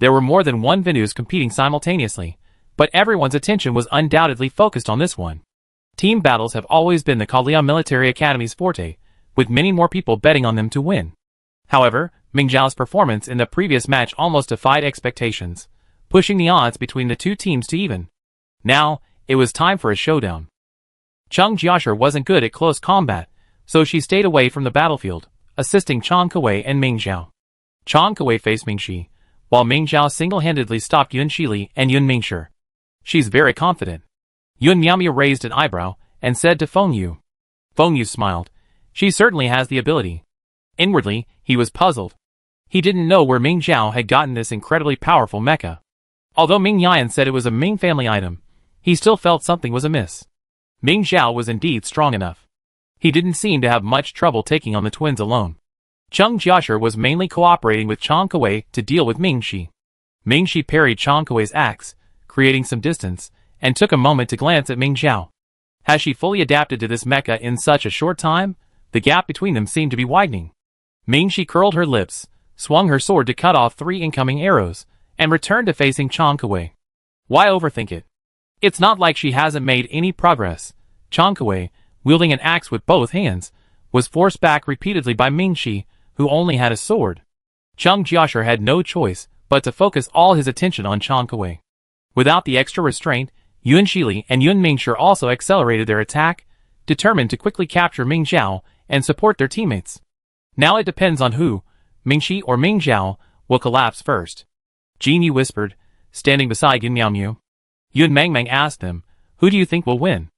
There were more than one venues competing simultaneously, but everyone's attention was undoubtedly focused on this one. Team battles have always been the Kalia Military Academy's forte, with many more people betting on them to win. However, Ming Zhao's performance in the previous match almost defied expectations, pushing the odds between the two teams to even. Now, it was time for a showdown. Cheng Jiashi wasn't good at close combat, so she stayed away from the battlefield, assisting Chang Kuei and Ming Zhao. Chang Kuei faced Ming Shi, while Ming Zhao single-handedly stopped Yun Shili and Yun Mingshi. She's very confident. Yun Miaomu raised an eyebrow and said to Feng Yu. Feng Yu smiled. She certainly has the ability. Inwardly, he was puzzled. He didn't know where Ming Zhao had gotten this incredibly powerful mecha. Although Ming Yan said it was a Ming family item, he still felt something was amiss. Ming Zhao was indeed strong enough. He didn't seem to have much trouble taking on the twins alone. Cheng Jiashi was mainly cooperating with Chang Kuei to deal with Ming Shi. Ming Shi parried Chang Kuei's axe, creating some distance, and took a moment to glance at Ming Zhao. Has she fully adapted to this mecha in such a short time? The gap between them seemed to be widening. Ming Shi curled her lips, swung her sword to cut off 3 incoming arrows, and returned to facing Chang Kuei. Why overthink it? It's not like she hasn't made any progress. Chang Kuei, wielding an axe with both hands, was forced back repeatedly by Ming Shi, who only had a sword. Cheng Jiashi had no choice but to focus all his attention on Chang Kuei. Without the extra restraint, Yun Shili and Yun Mingshi also accelerated their attack, determined to quickly capture Ming Zhao and support their teammates. Now it depends on who, Ming Shi or Ming Zhao, will collapse first. Jin Yu whispered, standing beside Yun Miaomu. Yun Mangmang asked them, Who do you think will win?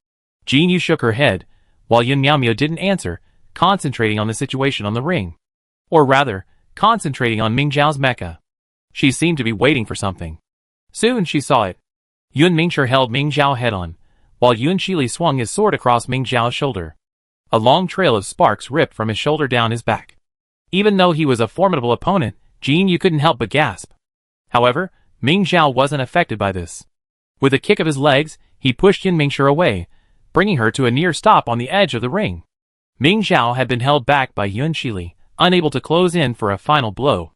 Jin Yu shook her head, while Yun Miaomu didn't answer, concentrating on the situation on the ring. Or rather, concentrating on Ming Zhao's mecha. She seemed to be waiting for something. Soon she saw it. Yun Mingshi held Ming Zhao head-on, while Yun Shili swung his sword across Ming Zhao's shoulder. A long trail of sparks ripped from his shoulder down his back. Even though he was a formidable opponent, Jin Yu couldn't help but gasp. However, Ming Zhao wasn't affected by this. With a kick of his legs, he pushed Yun Mingshi away, bringing her to a near stop on the edge of the ring. Ming Zhao had been held back by Yun Shili, unable to close in for a final blow.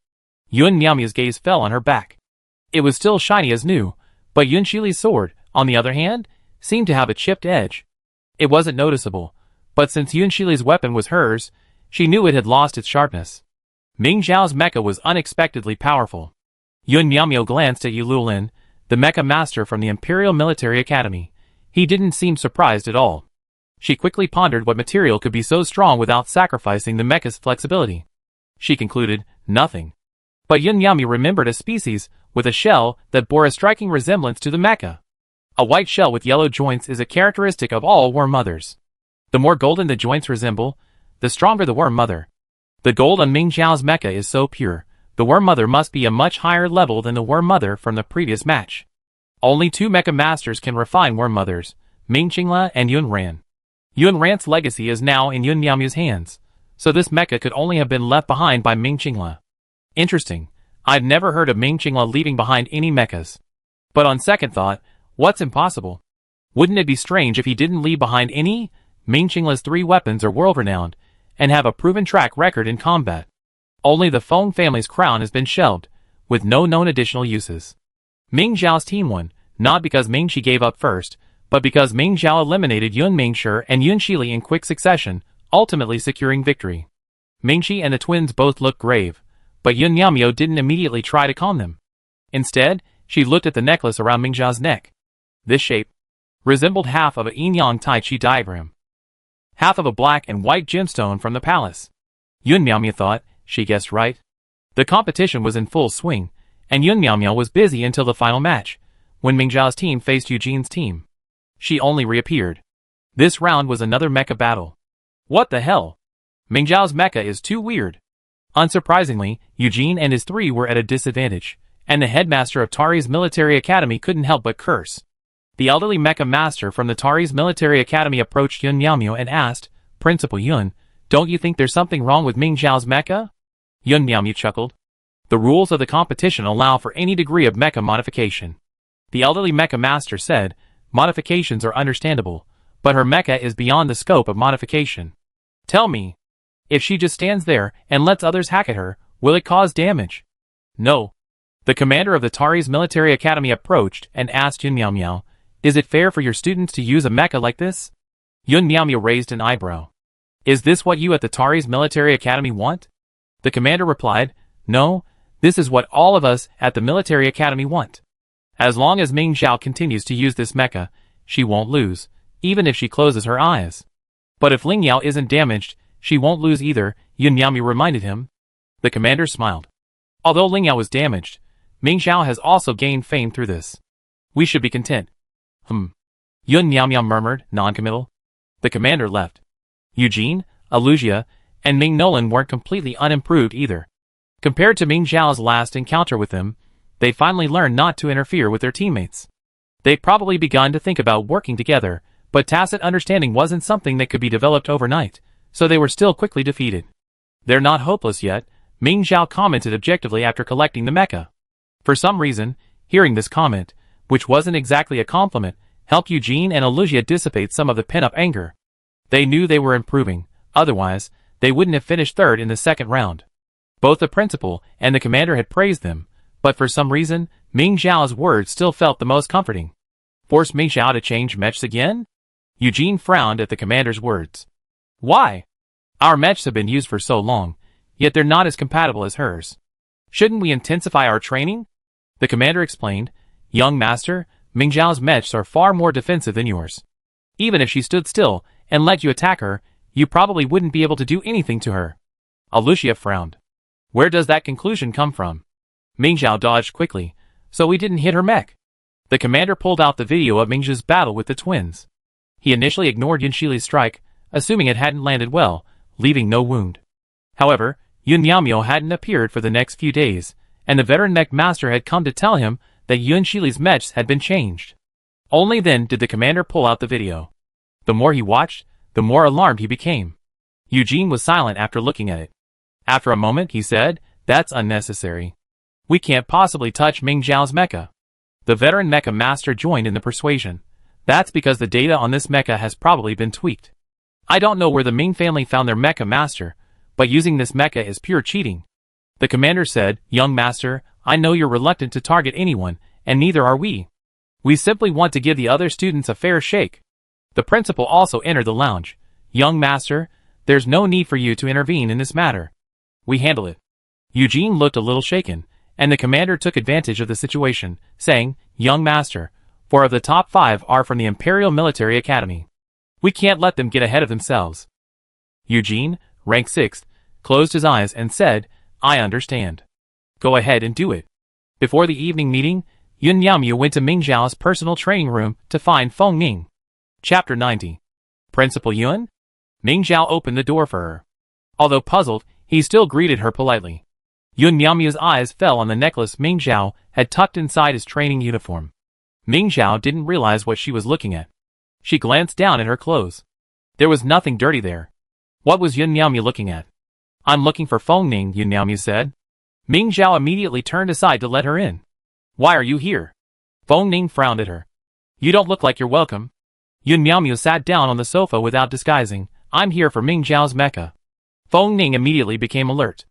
Yun Miaomu's gaze fell on her back. It was still shiny as new, but Yun Shili's sword, on the other hand, seemed to have a chipped edge. It wasn't noticeable, but since Yun Shili's weapon was hers, she knew it had lost its sharpness. Ming Zhao's mecha was unexpectedly powerful. Yun Miaomu glanced at Yu Lulin, the mecha master from the Imperial Military Academy. He didn't seem surprised at all. She quickly pondered what material could be so strong without sacrificing the mecha's flexibility. She concluded, nothing. But Yun Miaomu remembered a species with a shell that bore a striking resemblance to the mecha. A white shell with yellow joints is a characteristic of all worm mothers. The more golden the joints resemble, the stronger the worm mother. The gold on Ming Xiao's mecha is so pure, the worm mother must be a much higher level than the worm mother from the previous match. Only two mecha masters can refine worm mothers, Ming Qingla and Yun Ran. Yun Ran's legacy is now in Yun Miaomiu's hands, so this mecha could only have been left behind by Ming Qingla. Interesting, I've never heard of Ming Qingla leaving behind any mechas. But on second thought, what's impossible? Wouldn't it be strange if he didn't leave behind any? Ming Qingla's 3 weapons are world-renowned, and have a proven track record in combat. Only the Feng family's crown has been shelved, with no known additional uses. Ming Xiao's team won, not because Ming Shi gave up first, but because Ming Xiao eliminated Yun Mingshi and Yun Shili in quick succession, ultimately securing victory. Ming Shi and the twins both looked grave, but Yun Miaomio didn't immediately try to calm them. Instead, she looked at the necklace around Ming Xiao's neck. This shape resembled half of a yin-yang Tai Chi diagram. Half of a black and white gemstone from the palace. Yun Miaomio thought, she guessed right. The competition was in full swing, and Yun Miaomio was busy until the final match, when Ming Xiao's team faced Eugene's team. She only reappeared. This round was another mecha battle. What the hell? Ming Xiao's mecha is too weird. Unsurprisingly, Eugene and his 3 were at a disadvantage, and the headmaster of Tari's military academy couldn't help but curse. The elderly mecha master from the Tari's military academy approached Yun Miaomio and asked, Principal Yun, don't you think there's something wrong with Ming Xiao's mecha? Yun Miaomio chuckled. The rules of the competition allow for any degree of mecha modification. The elderly mecha master said, modifications are understandable, but her mecha is beyond the scope of modification. Tell me, if she just stands there and lets others hack at her, will it cause damage? No. The commander of the Tari's military academy approached and asked Yun Miaomio, is it fair for your students to use a mecha like this? Yun Miaomio raised an eyebrow. Is this what you at the Tari's military academy want? The commander replied, no, this is what all of us at the military academy want. As long as Ming Xiao continues to use this mecha, she won't lose, even if she closes her eyes. But if Ling Yao isn't damaged, she won't lose either, Yun Miaomio reminded him. The commander smiled. Although Ling Yao was damaged, Ming Xiao has also gained fame through this. We should be content. Yun Miaomio murmured, non-committal. The commander left. Eugene, Alusia, and Ming Nolan weren't completely unimproved either. Compared to Ming Xiao's last encounter with them, they finally learned not to interfere with their teammates. They'd probably begun to think about working together, but tacit understanding wasn't something that could be developed overnight, so they were still quickly defeated. They're not hopeless yet, Ming Xiao commented objectively after collecting the mecha. For some reason, hearing this comment, which wasn't exactly a compliment, helped Eugene and Alusia dissipate some of the pent-up anger. They knew they were improving, otherwise, they wouldn't have finished third in the second round. Both the principal and the commander had praised them, but for some reason, Ming Xiao's words still felt the most comforting. Force Ming Xiao to change mechs again? Eugene frowned at the commander's words. Why? Our mechs have been used for so long, yet they're not as compatible as hers. Shouldn't we intensify our training? The commander explained, Young master, Ming Xiao's mechs are far more defensive than yours. Even if she stood still and let you attack her, you probably wouldn't be able to do anything to her. Alusia frowned. Where does that conclusion come from? Ming Xiao dodged quickly, so we didn't hit her mech. The commander pulled out the video of Ming Xiao's battle with the twins. He initially ignored Yun Shili's strike, assuming it hadn't landed well, leaving no wound. However, Yun Miaomio hadn't appeared for the next few days, and the veteran mech master had come to tell him that Yun Shili's mechs had been changed. Only then did the commander pull out the video. The more he watched, the more alarmed he became. Eugene was silent after looking at it. After a moment, he said, that's unnecessary. We can't possibly touch Ming Xiao's mecha. The veteran mecha master joined in the persuasion. That's because the data on this mecha has probably been tweaked. I don't know where the Ming family found their mecha master, but using this mecha is pure cheating. The commander said, Young master, I know you're reluctant to target anyone, and neither are we. We simply want to give the other students a fair shake. The principal also entered the lounge. Young master, there's no need for you to intervene in this matter. We handle it. Eugene looked a little shaken, and the commander took advantage of the situation, saying, Young master, 4 of the top 5 are from the Imperial Military Academy. We can't let them get ahead of themselves. Eugene, rank 6th, closed his eyes and said, I understand. Go ahead and do it. Before the evening meeting, Yun Miaomiao went to Ming Zhao's personal training room to find Feng Ning. Chapter 90. Principal Yun? Ming Zhao opened the door for her. Although puzzled, he still greeted her politely. Yun Miaomiao's eyes fell on the necklace Ming Zhao had tucked inside his training uniform. Ming Zhao didn't realize what she was looking at. She glanced down at her clothes. There was nothing dirty there. What was Yun Miaomiao looking at? I'm looking for Feng Ning, Yun Miaomiao said. Ming Zhao immediately turned aside to let her in. Why are you here? Feng Ning frowned at her. You don't look like you're welcome. Yun Miaomiao sat down on the sofa without disguising. I'm here for Ming Zhao's mecha. Feng Ning immediately became alert.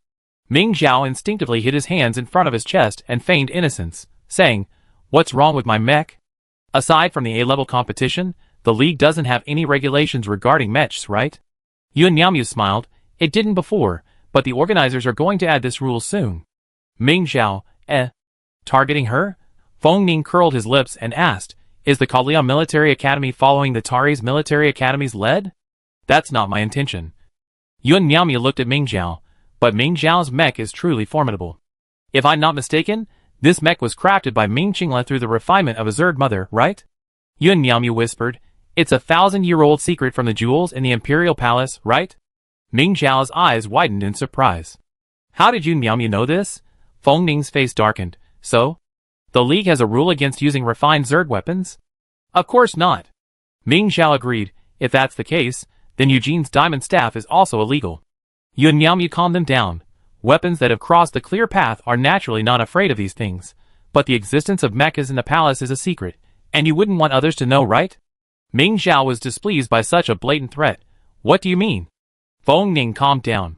Ming Zhao instinctively hid his hands in front of his chest and feigned innocence, saying, What's wrong with my mech? Aside from the A-level competition, the league doesn't have any regulations regarding mechs, right? Yun Miaomiao smiled. It didn't before, but the organizers are going to add this rule soon. Ming Zhao, targeting her? Feng Ning curled his lips and asked, Is the Kalia Military Academy following the Tari's military academy's lead? That's not my intention. Yun Miaomiao looked at Ming Zhao, but Ming Zhao's mech is truly formidable. If I'm not mistaken, this mech was crafted by Ming Qingla through the refinement of a Zerd mother, right? Yun Miaomiao whispered, It's a 1,000-year-old secret from the jewels in the Imperial Palace, right? Ming Zhao's eyes widened in surprise. How did Yun Miaomiao know this? Feng Ning's face darkened. So? The League has a rule against using refined Zerd weapons? Of course not. Ming Zhao agreed. If that's the case, then Eugene's diamond staff is also illegal. Yun Miaomiao calmed them down. Weapons that have crossed the clear path are naturally not afraid of these things. But the existence of mechas in the palace is a secret, and you wouldn't want others to know, right? Ming Zhao was displeased by such a blatant threat. What do you mean? Feng Ning calmed down.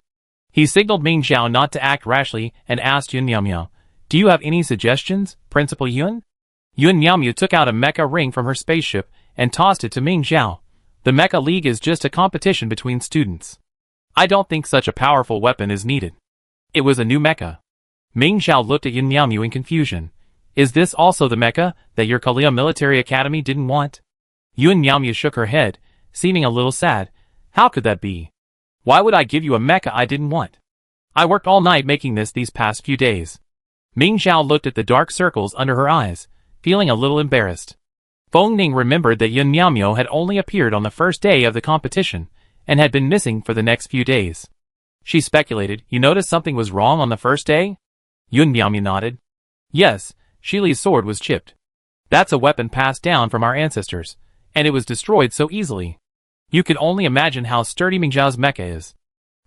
He signaled Ming Zhao not to act rashly and asked Yun Miaomiao, Do you have any suggestions, Principal Yun? Yun Miaomiao took out a mecha ring from her spaceship and tossed it to Ming Zhao. The Mecha League is just a competition between students. I don't think such a powerful weapon is needed. It was a new mecha. Ming Zhao looked at Yun Miaomiao in confusion. Is this also the mecha that your Kalia Military Academy didn't want? Yun Miaomiao shook her head, seeming a little sad. How could that be? Why would I give you a mecha I didn't want? I worked all night making this these past few days. Ming Zhao looked at the dark circles under her eyes, feeling a little embarrassed. Feng Ning remembered that Yun Miaomiao had only appeared on the first day of the competition, and had been missing for the next few days. She speculated, You noticed something was wrong on the first day? Yun Miaomiao nodded. Yes, Shili's sword was chipped. That's a weapon passed down from our ancestors, and it was destroyed so easily. You can only imagine how sturdy Ming Zhao's mecha is.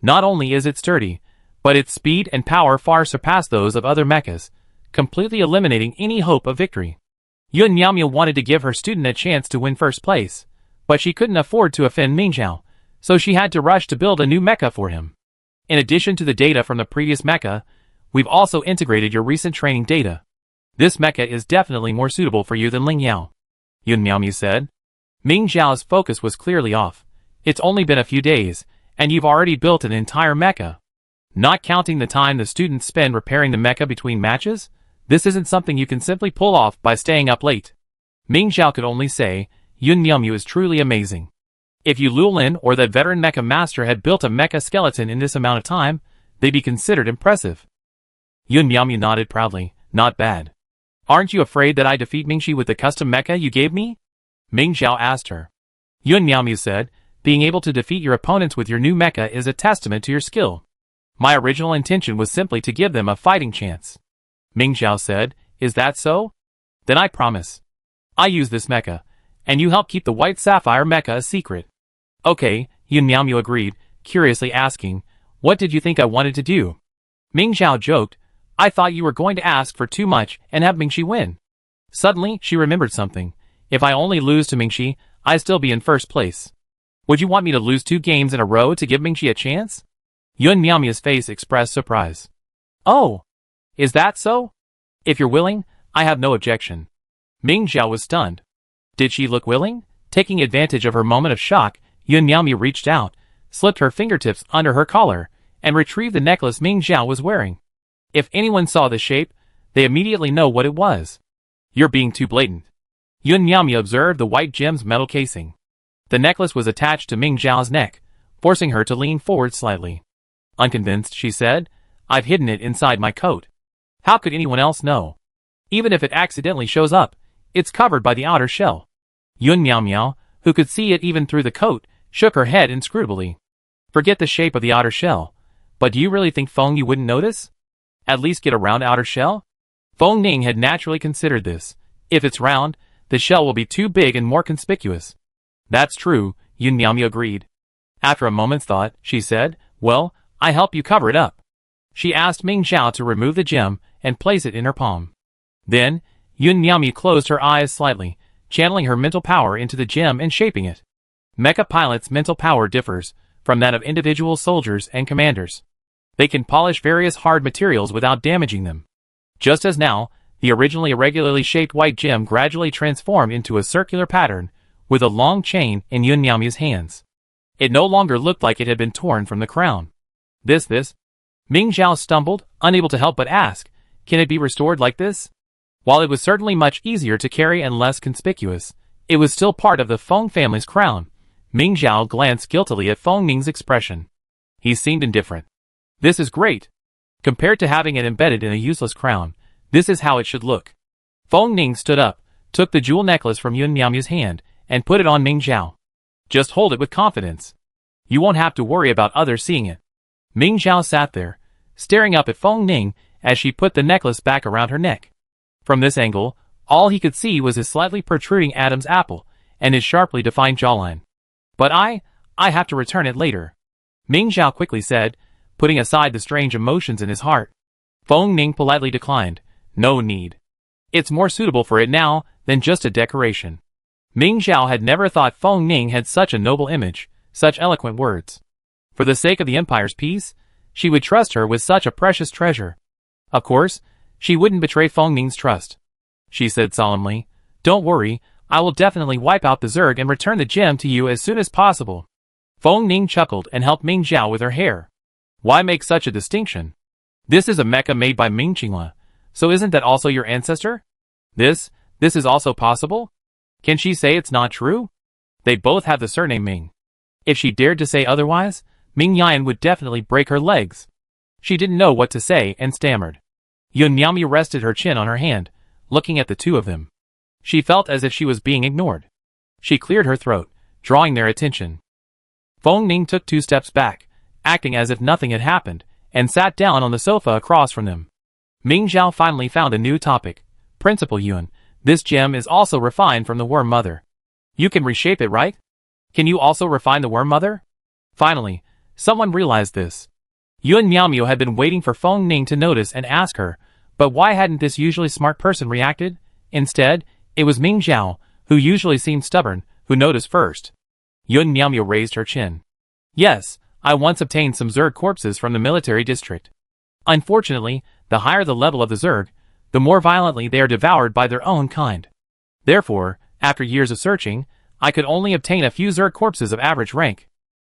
Not only is it sturdy, but its speed and power far surpass those of other mechas, completely eliminating any hope of victory. Yun Miaomiao wanted to give her student a chance to win first place, but she couldn't afford to offend Ming Zhao, so she had to rush to build a new mecha for him. In addition to the data from the previous mecha, we've also integrated your recent training data. This mecha is definitely more suitable for you than Ling Yao, Yun Miaomiao said. Ming Zhao's focus was clearly off. It's only been a few days, and you've already built an entire mecha. Not counting the time the students spend repairing the mecha between matches, this isn't something you can simply pull off by staying up late. Ming Zhao could only say, Yun Miaomiao is truly amazing. If Yu Lulin or that veteran mecha master had built a mecha skeleton in this amount of time, they'd be considered impressive. Yun Miaomiao nodded proudly. Not bad. Aren't you afraid that I defeat Mingxi with the custom mecha you gave me? Ming Zhao asked her. Yun Miaomiao said, Being able to defeat your opponents with your new mecha is a testament to your skill. My original intention was simply to give them a fighting chance. Ming Zhao said, Is that so? Then I promise. I use this mecha, and you help keep the White Sapphire mecha a secret. Okay, Yun Miaomiao agreed, curiously asking, What did you think I wanted to do? Ming Zhao joked, I thought you were going to ask for too much and have Mingxi win. Suddenly, she remembered something. If I only lose to Mingxi, I'd still be in first place. Would you want me to lose 2 games in a row to give Mingxi a chance? Yun Miaomiao's face expressed surprise. Oh, is that so? If you're willing, I have no objection. Ming Zhao was stunned. Did she look willing? Taking advantage of her moment of shock, Yun Miaomiao reached out, slipped her fingertips under her collar, and retrieved the necklace Ming Zhao was wearing. If anyone saw the shape, they immediately know what it was. You're being too blatant. Yun Miaomiao observed the white gem's metal casing. The necklace was attached to Ming Zhao's neck, forcing her to lean forward slightly. Unconvinced, she said, I've hidden it inside my coat. How could anyone else know? Even if it accidentally shows up, it's covered by the outer shell. Yun Miao Miao, who could see it even through the coat, shook her head inscrutably. Forget the shape of the outer shell. But do you really think Feng Yu wouldn't notice? At least get a round outer shell? Feng Ning had naturally considered this. If it's round, the shell will be too big and more conspicuous. That's true, Yun Miao agreed. After a moment's thought, she said, well, I help you cover it up. She asked Ming Zhao to remove the gem and place it in her palm. Then, Yun Miao closed her eyes slightly, channeling her mental power into the gem and shaping it. Mecha pilots' mental power differs from that of individual soldiers and commanders. They can polish various hard materials without damaging them. Just as now, the originally irregularly shaped white gem gradually transformed into a circular pattern with a long chain in Yun Miao's hands. It no longer looked like it had been torn from the crown. This. Ming Zhao stumbled, unable to help but ask, can it be restored like this? While it was certainly much easier to carry and less conspicuous, it was still part of the Feng family's crown. Ming Zhao glanced guiltily at Feng Ning's expression. He seemed indifferent. This is great. Compared to having it embedded in a useless crown, this is how it should look. Feng Ning stood up, took the jewel necklace from Yun Miao's hand, and put it on Ming Zhao. Just hold it with confidence. You won't have to worry about others seeing it. Ming Zhao sat there, staring up at Feng Ning as she put the necklace back around her neck. From this angle, all he could see was his slightly protruding Adam's apple and his sharply defined jawline. But I have to return it later, Ming Zhao quickly said, putting aside the strange emotions in his heart. Feng Ning politely declined. No need. It's more suitable for it now than just a decoration. Ming Zhao had never thought Feng Ning had such a noble image, such eloquent words. For the sake of the Empire's peace, she would trust her with such a precious treasure. Of course, she wouldn't betray Feng Ning's trust. She said solemnly, don't worry, I will definitely wipe out the Zerg and return the gem to you as soon as possible. Feng Ning chuckled and helped Ming Zhao with her hair. Why make such a distinction? This is a mecha made by Ming Qingle, so isn't that also your ancestor? This is also possible? Can she say it's not true? They both have the surname Ming. If she dared to say otherwise, Ming Yan would definitely break her legs. She didn't know what to say and stammered. Yun Miao rested her chin on her hand, looking at the two of them. She felt as if she was being ignored. She cleared her throat, drawing their attention. Feng Ning took 2 steps back, acting as if nothing had happened, and sat down on the sofa across from them. Ming Zhao finally found a new topic. Principal Yun, this gem is also refined from the Worm Mother. You can reshape it, right? Can you also refine the Worm Mother? Finally, someone realized this. Yun Miao had been waiting for Feng Ning to notice and ask her, but why hadn't this usually smart person reacted? Instead, it was Ming Zhao, who usually seemed stubborn, who noticed first. Yun Miao raised her chin. Yes, I once obtained some Zerg corpses from the military district. Unfortunately, the higher the level of the Zerg, the more violently they are devoured by their own kind. Therefore, after years of searching, I could only obtain a few Zerg corpses of average rank.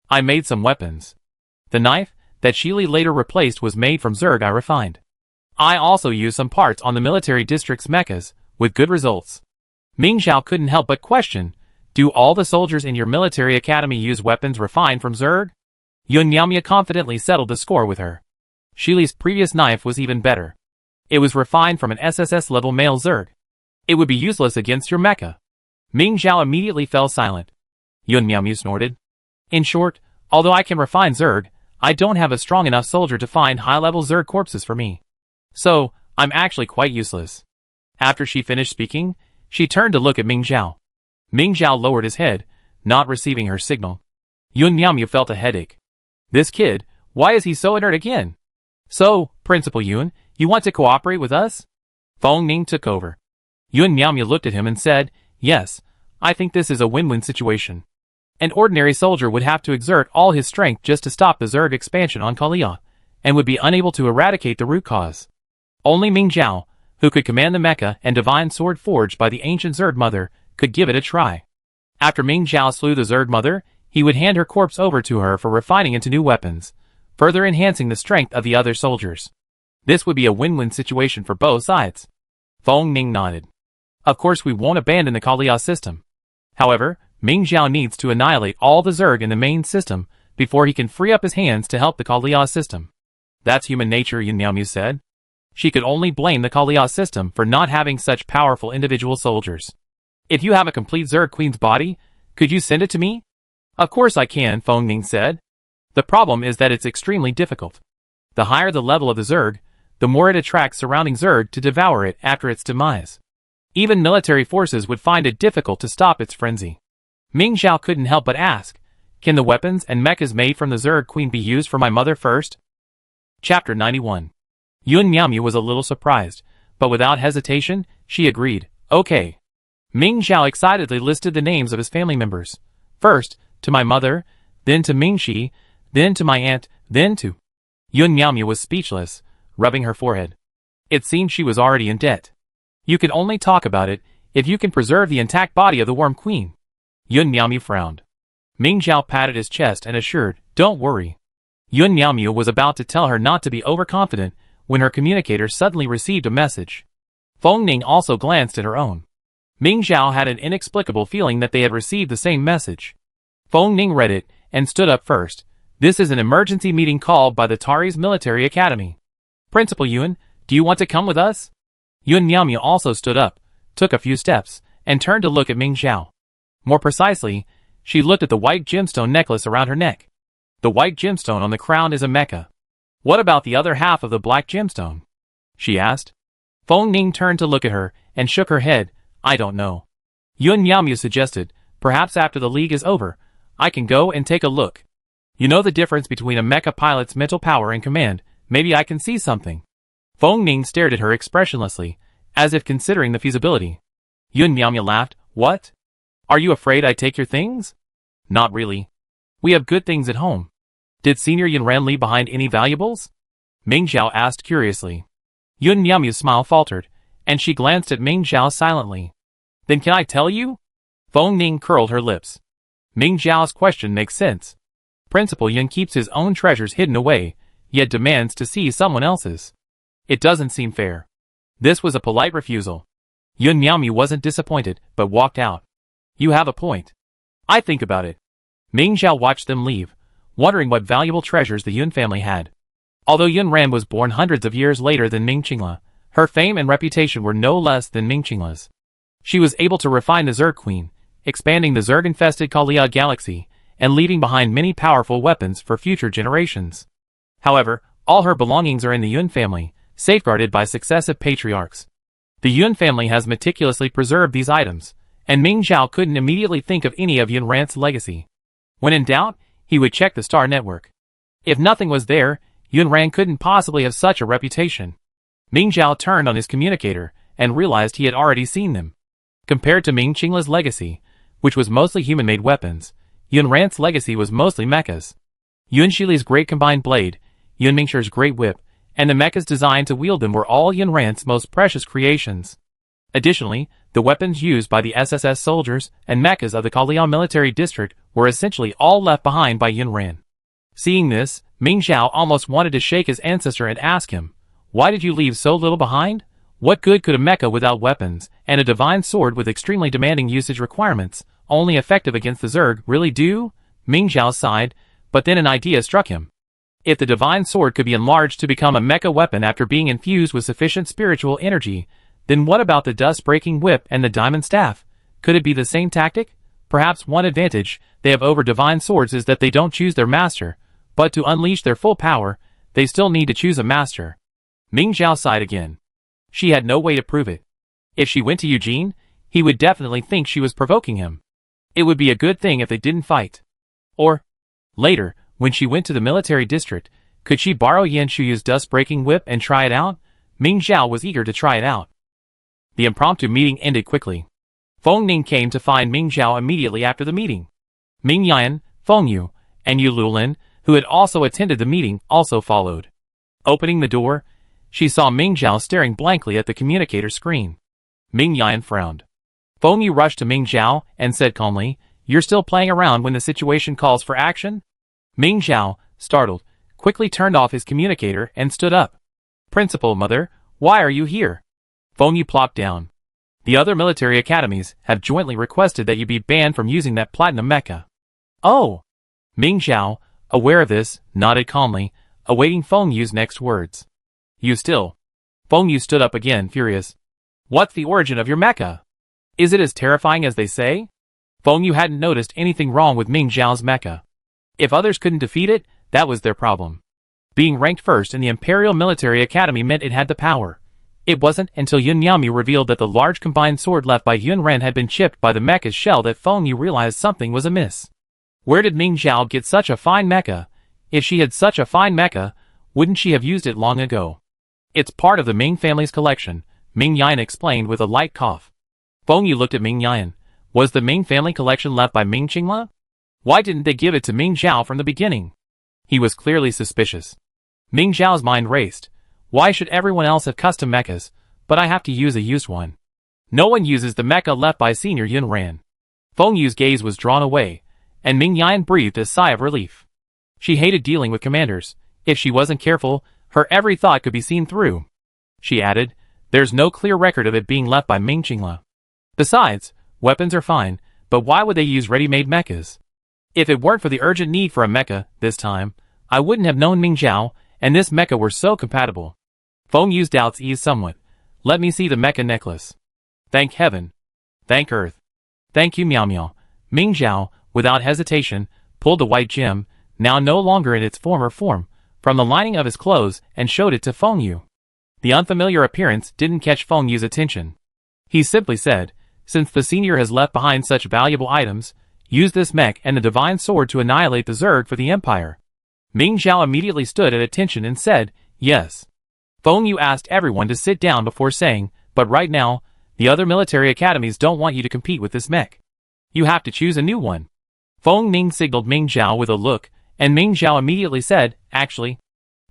I made some weapons. The knife that Shili later replaced was made from Zerg I refined. I also used some parts on the military district's mechas, with good results. Ming Zhao couldn't help but question, do all the soldiers in your military academy use weapons refined from Zerg? Yun Miao confidently settled the score with her. Shili's previous knife was even better. It was refined from an SSS-level male Zerg. It would be useless against your mecha. Ming Zhao immediately fell silent. Yun Miao snorted. In short, although I can refine Zerg, I don't have a strong enough soldier to find high-level Zerg corpses for me. So, I'm actually quite useless. After she finished speaking, she turned to look at Ming Zhao. Ming Zhao lowered his head, not receiving her signal. Yun Miao felt a headache. This kid, why is he so inert again? So, Principal Yun, you want to cooperate with us? Feng Ning took over. Yun Miao looked at him and said, yes, I think this is a win-win situation. An ordinary soldier would have to exert all his strength just to stop the Zerg expansion on Kalia, and would be unable to eradicate the root cause. Only Ming Zhao, who could command the mecha and divine sword forged by the ancient Zerg mother, could give it a try. After Ming Zhao slew the Zerg mother, he would hand her corpse over to her for refining into new weapons, further enhancing the strength of the other soldiers. This would be a win-win situation for both sides. Feng Ning nodded. Of course we won't abandon the Kalia system. However, Ming Zhao needs to annihilate all the Zerg in the main system before he can free up his hands to help the Kalia system. That's human nature, Yun Miao said. she could only blame the Kalia system for not having such powerful individual soldiers. If you have a complete Zerg Queen's body, could you send it to me? Of course I can, Feng Ning said. The problem is that it's extremely difficult. The higher the level of the Zerg, the more it attracts surrounding Zerg to devour it after its demise. Even military forces would find it difficult to stop its frenzy. Ming Xiao couldn't help but ask, can the weapons and mechas made from the Zerg Queen be used for my mother first? Chapter 91. Yun Miaomu was a little surprised, but without hesitation, she agreed, okay. Ming Xiao excitedly listed the names of his family members. First, to my mother, then to Ming Shi, then to my aunt, then to... Yun Miaomu was speechless, rubbing her forehead. It seemed she was already in debt. You can only talk about it if you can preserve the intact body of the Worm Queen. Yun Miaomu frowned. Ming Xiao patted his chest and assured, don't worry. Yun Miaomu was about to tell her not to be overconfident when her communicator suddenly received a message. Feng Ning also glanced at her own. Ming Xiao had an inexplicable feeling that they had received the same message. Feng Ning read it and stood up first. This is an emergency meeting called by the Tari's Military Academy. Principal Yun, do you want to come with us? Yun Miaomu also stood up, took a few steps, and turned to look at Ming Xiao. More precisely, she looked at the white gemstone necklace around her neck. The white gemstone on the crown is a mecha. What about the other half of the black gemstone? She asked. Feng Ning turned to look at her and shook her head. I don't know. Yun Miaomu suggested, perhaps after the league is over, I can go and take a look. You know the difference between a mecha pilot's mental power and command, maybe I can see something. Feng Ning stared at her expressionlessly, as if considering the feasibility. Yun Miaomu laughed, what? Are you afraid I take your things? Not really. We have good things at home. Did Senior Yunran leave behind any valuables? Ming Xiao asked curiously. Yun Miaomu's smile faltered, and she glanced at Ming Xiao silently. Then can I tell you? Feng Ning curled her lips. Ming Xiao's question makes sense. Principal Yun keeps his own treasures hidden away, yet demands to see someone else's. It doesn't seem fair. This was a polite refusal. Yun Miaomu wasn't disappointed, but walked out. You have a point. I think about it. Ming Xiao watched them leave, wondering what valuable treasures the Yun family had. Although Yun Ran was born hundreds of years later than Ming Qingla, her fame and reputation were no less than Ming Qingla's. She was able to refine the Zerg Queen, expanding the Zerg-infested Kalia galaxy, and leaving behind many powerful weapons for future generations. However, all her belongings are in the Yun family, safeguarded by successive patriarchs. The Yun family has meticulously preserved these items, and Ming Xiao couldn't immediately think of any of Yun Ran's legacy. When in doubt, he would check the star network. If nothing was there, Yun Ran couldn't possibly have such a reputation. Ming Xiao turned on his communicator and realized he had already seen them. Compared to Ming Qingla's legacy, which was mostly human-made weapons, Yun Ran's legacy was mostly mechas. Yun Shili's great combined blade, Yun Mingshir's great whip, and the mechas designed to wield them were all Yun Ran's most precious creations. Additionally, the weapons used by the SSS soldiers and mechas of the Kalia military district were essentially all left behind by Yun Ran. Seeing this, Ming Xiao almost wanted to shake his ancestor and ask him, why did you leave so little behind? What good could a mecha without weapons, and a divine sword with extremely demanding usage requirements, only effective against the Zerg, really do? Ming Xiao sighed, but then an idea struck him. If the divine sword could be enlarged to become a mecha weapon after being infused with sufficient spiritual energy, then what about the dust-breaking whip and the diamond staff? Could it be the same tactic? Perhaps one advantage they have over divine swords is that they don't choose their master, but to unleash their full power, they still need to choose a master. Ming Xiao sighed again. She had no way to prove it. If she went to Eugene, he would definitely think she was provoking him. It would be a good thing if they didn't fight. Or, later, when she went to the military district, could she borrow Yan Shuyu's dust-breaking whip and try it out? Ming Xiao was eager to try it out. The impromptu meeting ended quickly. Feng Ning came to find Ming Xiao immediately after the meeting. Ming Yan, Feng Yu, and Yu Lulin, who had also attended the meeting, also followed. Opening the door, she saw Ming Xiao staring blankly at the communicator screen. Ming Yan frowned. Feng Yu rushed to Ming Xiao and said calmly, "You're still playing around when the situation calls for action?" Ming Xiao, startled, quickly turned off his communicator and stood up. "Principal, Mother, why are you here?" Feng Yu plopped down. "The other military academies have jointly requested that you be banned from using that platinum mecha." "Oh!" Ming Xiao, aware of this, nodded calmly, awaiting Feng Yu's next words. "You still Feng Yu stood up again, furious. What's the origin of your mecha? Is it as terrifying as they say? Feng Yu hadn't noticed anything wrong with Ming Zhao's mecha. If others couldn't defeat it, that was their problem. Being ranked first in the Imperial Military Academy meant it had the power. It wasn't until Yun Miaomu revealed that the large combined sword left by Yun Ren had been chipped by the mecha's shell that Feng Yu realized something was amiss. Where did Ming Zhao get such a fine mecha? If she had such a fine mecha, wouldn't she have used it long ago? It's part of the Ming family's collection, Ming Yan explained with a light cough. Feng Yu looked at Ming Yan. Was the Ming family collection left by Ming Qingla? Why didn't they give it to Ming Zhao from the beginning? He was clearly suspicious. Ming Zhao's mind raced. Why should everyone else have custom mechas, but I have to use a used one? No one uses the mecha left by Senior Yun Ran. Feng Yu's gaze was drawn away, and Ming Yan breathed a sigh of relief. She hated dealing with commanders. If she wasn't careful, her every thought could be seen through. She added, there's no clear record of it being left by Ming Qingla. Besides, weapons are fine, but why would they use ready-made mechas? If it weren't for the urgent need for a mecha, this time, I wouldn't have known Ming Zhao, and this mecha were so compatible. Feng Yu's doubts eased somewhat. Let me see the mecha necklace. Thank heaven. Thank earth. Thank you, Miao Miao. Ming Zhao, without hesitation, pulled the white gem, now no longer in its former form, from the lining of his clothes and showed it to Feng Yu. The unfamiliar appearance didn't catch Feng Yu's attention. He simply said, since the senior has left behind such valuable items, use this mech and the divine sword to annihilate the Zerg for the Empire. Ming Zhao immediately stood at attention and said, yes. Feng Yu asked everyone to sit down before saying, but right now, the other military academies don't want you to compete with this mech. You have to choose a new one. Feng Ning signaled Ming Zhao with a look, and Ming Zhao immediately said, actually,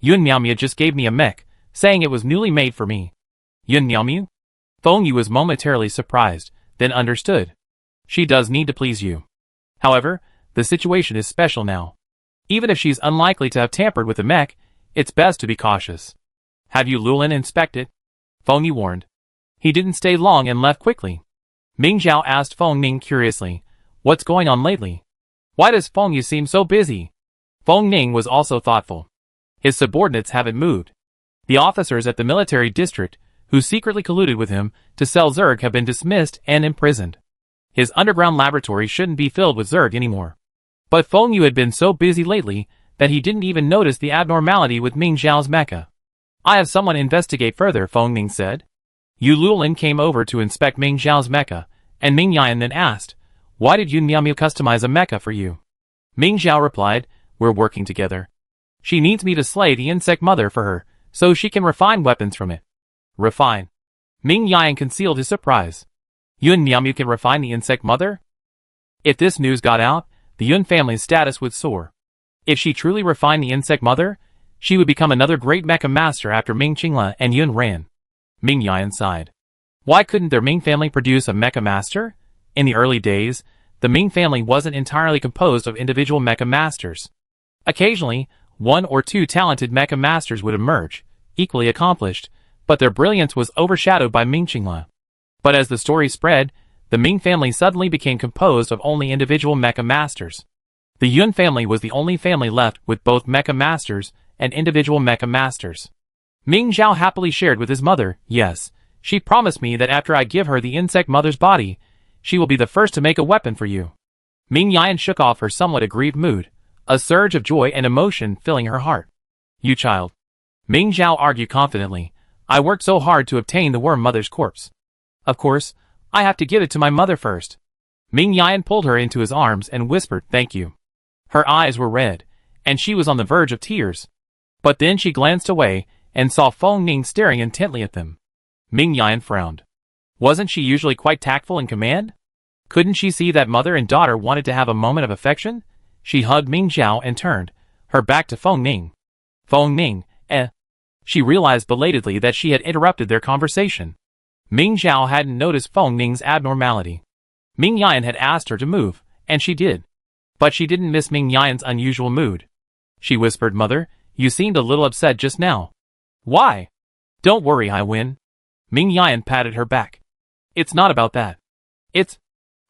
Yun Miaomu just gave me a mech, saying it was newly made for me. Yun Miaomu? Feng Yu was momentarily surprised, then understood. She does need to please you. However, the situation is special now. Even if she's unlikely to have tampered with the mech, it's best to be cautious. Have you Lulin inspect it? Feng Yu warned. He didn't stay long and left quickly. Ming Zhao asked Feng Ning curiously, what's going on lately? Why does Feng Yu seem so busy? Feng Ning was also thoughtful. His subordinates haven't moved. The officers at the military district, who secretly colluded with him to sell Zerg, have been dismissed and imprisoned. His underground laboratory shouldn't be filled with Zerg anymore. But Feng Yu had been so busy lately that he didn't even notice the abnormality with Ming Zhao's mecha. I have someone investigate further, Feng Ning said. Yu Lulin came over to inspect Ming Zhao's mecha, and Ming Yan then asked, why did Yun Miaomu customize a mecha for you? Ming Zhao replied, we're working together. She needs me to slay the insect mother for her, so she can refine weapons from it. Refine. Ming Yan concealed his surprise. Yun Miaomu can refine the insect mother? If this news got out, the Yun family's status would soar. If she truly refined the insect mother, she would become another great mecha master after Ming Qingla and Yun Ran. Ming Yan sighed. Why couldn't their Ming family produce a mecha master? In the early days, the Ming family wasn't entirely composed of individual mecha masters. Occasionally, one or two talented mecha masters would emerge, equally accomplished, but their brilliance was overshadowed by Ming Qingla. But as the story spread, the Ming family suddenly became composed of only individual mecha masters. The Yun family was the only family left with both mecha masters and individual mecha masters. Ming Zhao happily shared with his mother, yes, she promised me that after I give her the insect mother's body, she will be the first to make a weapon for you. Ming Yan shook off her somewhat aggrieved mood, a surge of joy and emotion filling her heart. You child. Ming Zhao argued confidently, I worked so hard to obtain the worm mother's corpse. Of course, I have to give it to my mother first. Ming Yan pulled her into his arms and whispered, thank you. Her eyes were red, and she was on the verge of tears. But then she glanced away and saw Feng Ning staring intently at them. Ming Yan frowned. Wasn't she usually quite tactful in command? Couldn't she see that mother and daughter wanted to have a moment of affection? She hugged Ming Zhao and turned, her back to Feng Ning. Feng Ning, She realized belatedly that she had interrupted their conversation. Ming Zhao hadn't noticed Feng Ning's abnormality. Ming Yan had asked her to move, and she did. But she didn't miss Ming Yan's unusual mood. She whispered, Mother, you seemed a little upset just now. Why? Don't worry, I win. Ming Yan patted her back. It's not about that. It's...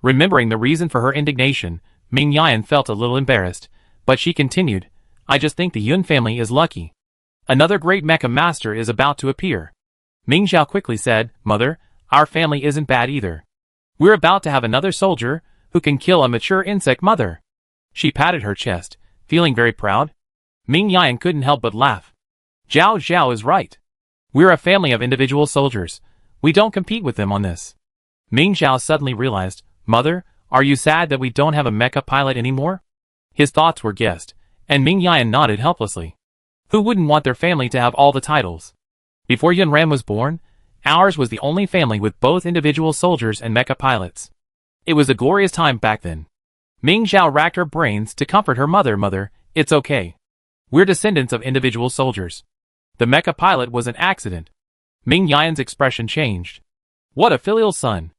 Remembering the reason for her indignation, Ming Yan felt a little embarrassed, but she continued, I just think the Yun family is lucky. Another great mecha master is about to appear. Ming Xiao quickly said, "Mother, our family isn't bad either. We're about to have another soldier who can kill a mature insect mother." She patted her chest, feeling very proud. Ming Yan couldn't help but laugh. Zhao Zhao is right. We're a family of individual soldiers. We don't compete with them on this. Ming Zhao suddenly realized, "Mother, are you sad that we don't have a mecha pilot anymore?" His thoughts were guessed, and Ming Yan nodded helplessly. Who wouldn't want their family to have all the titles? Before Yun Ran was born, ours was the only family with both individual soldiers and mecha pilots. It was a glorious time back then. Ming Zhao racked her brains to comfort her mother. "Mother, it's okay. We're descendants of individual soldiers. The mecha pilot was an accident." Ming Yan's expression changed. What a filial son.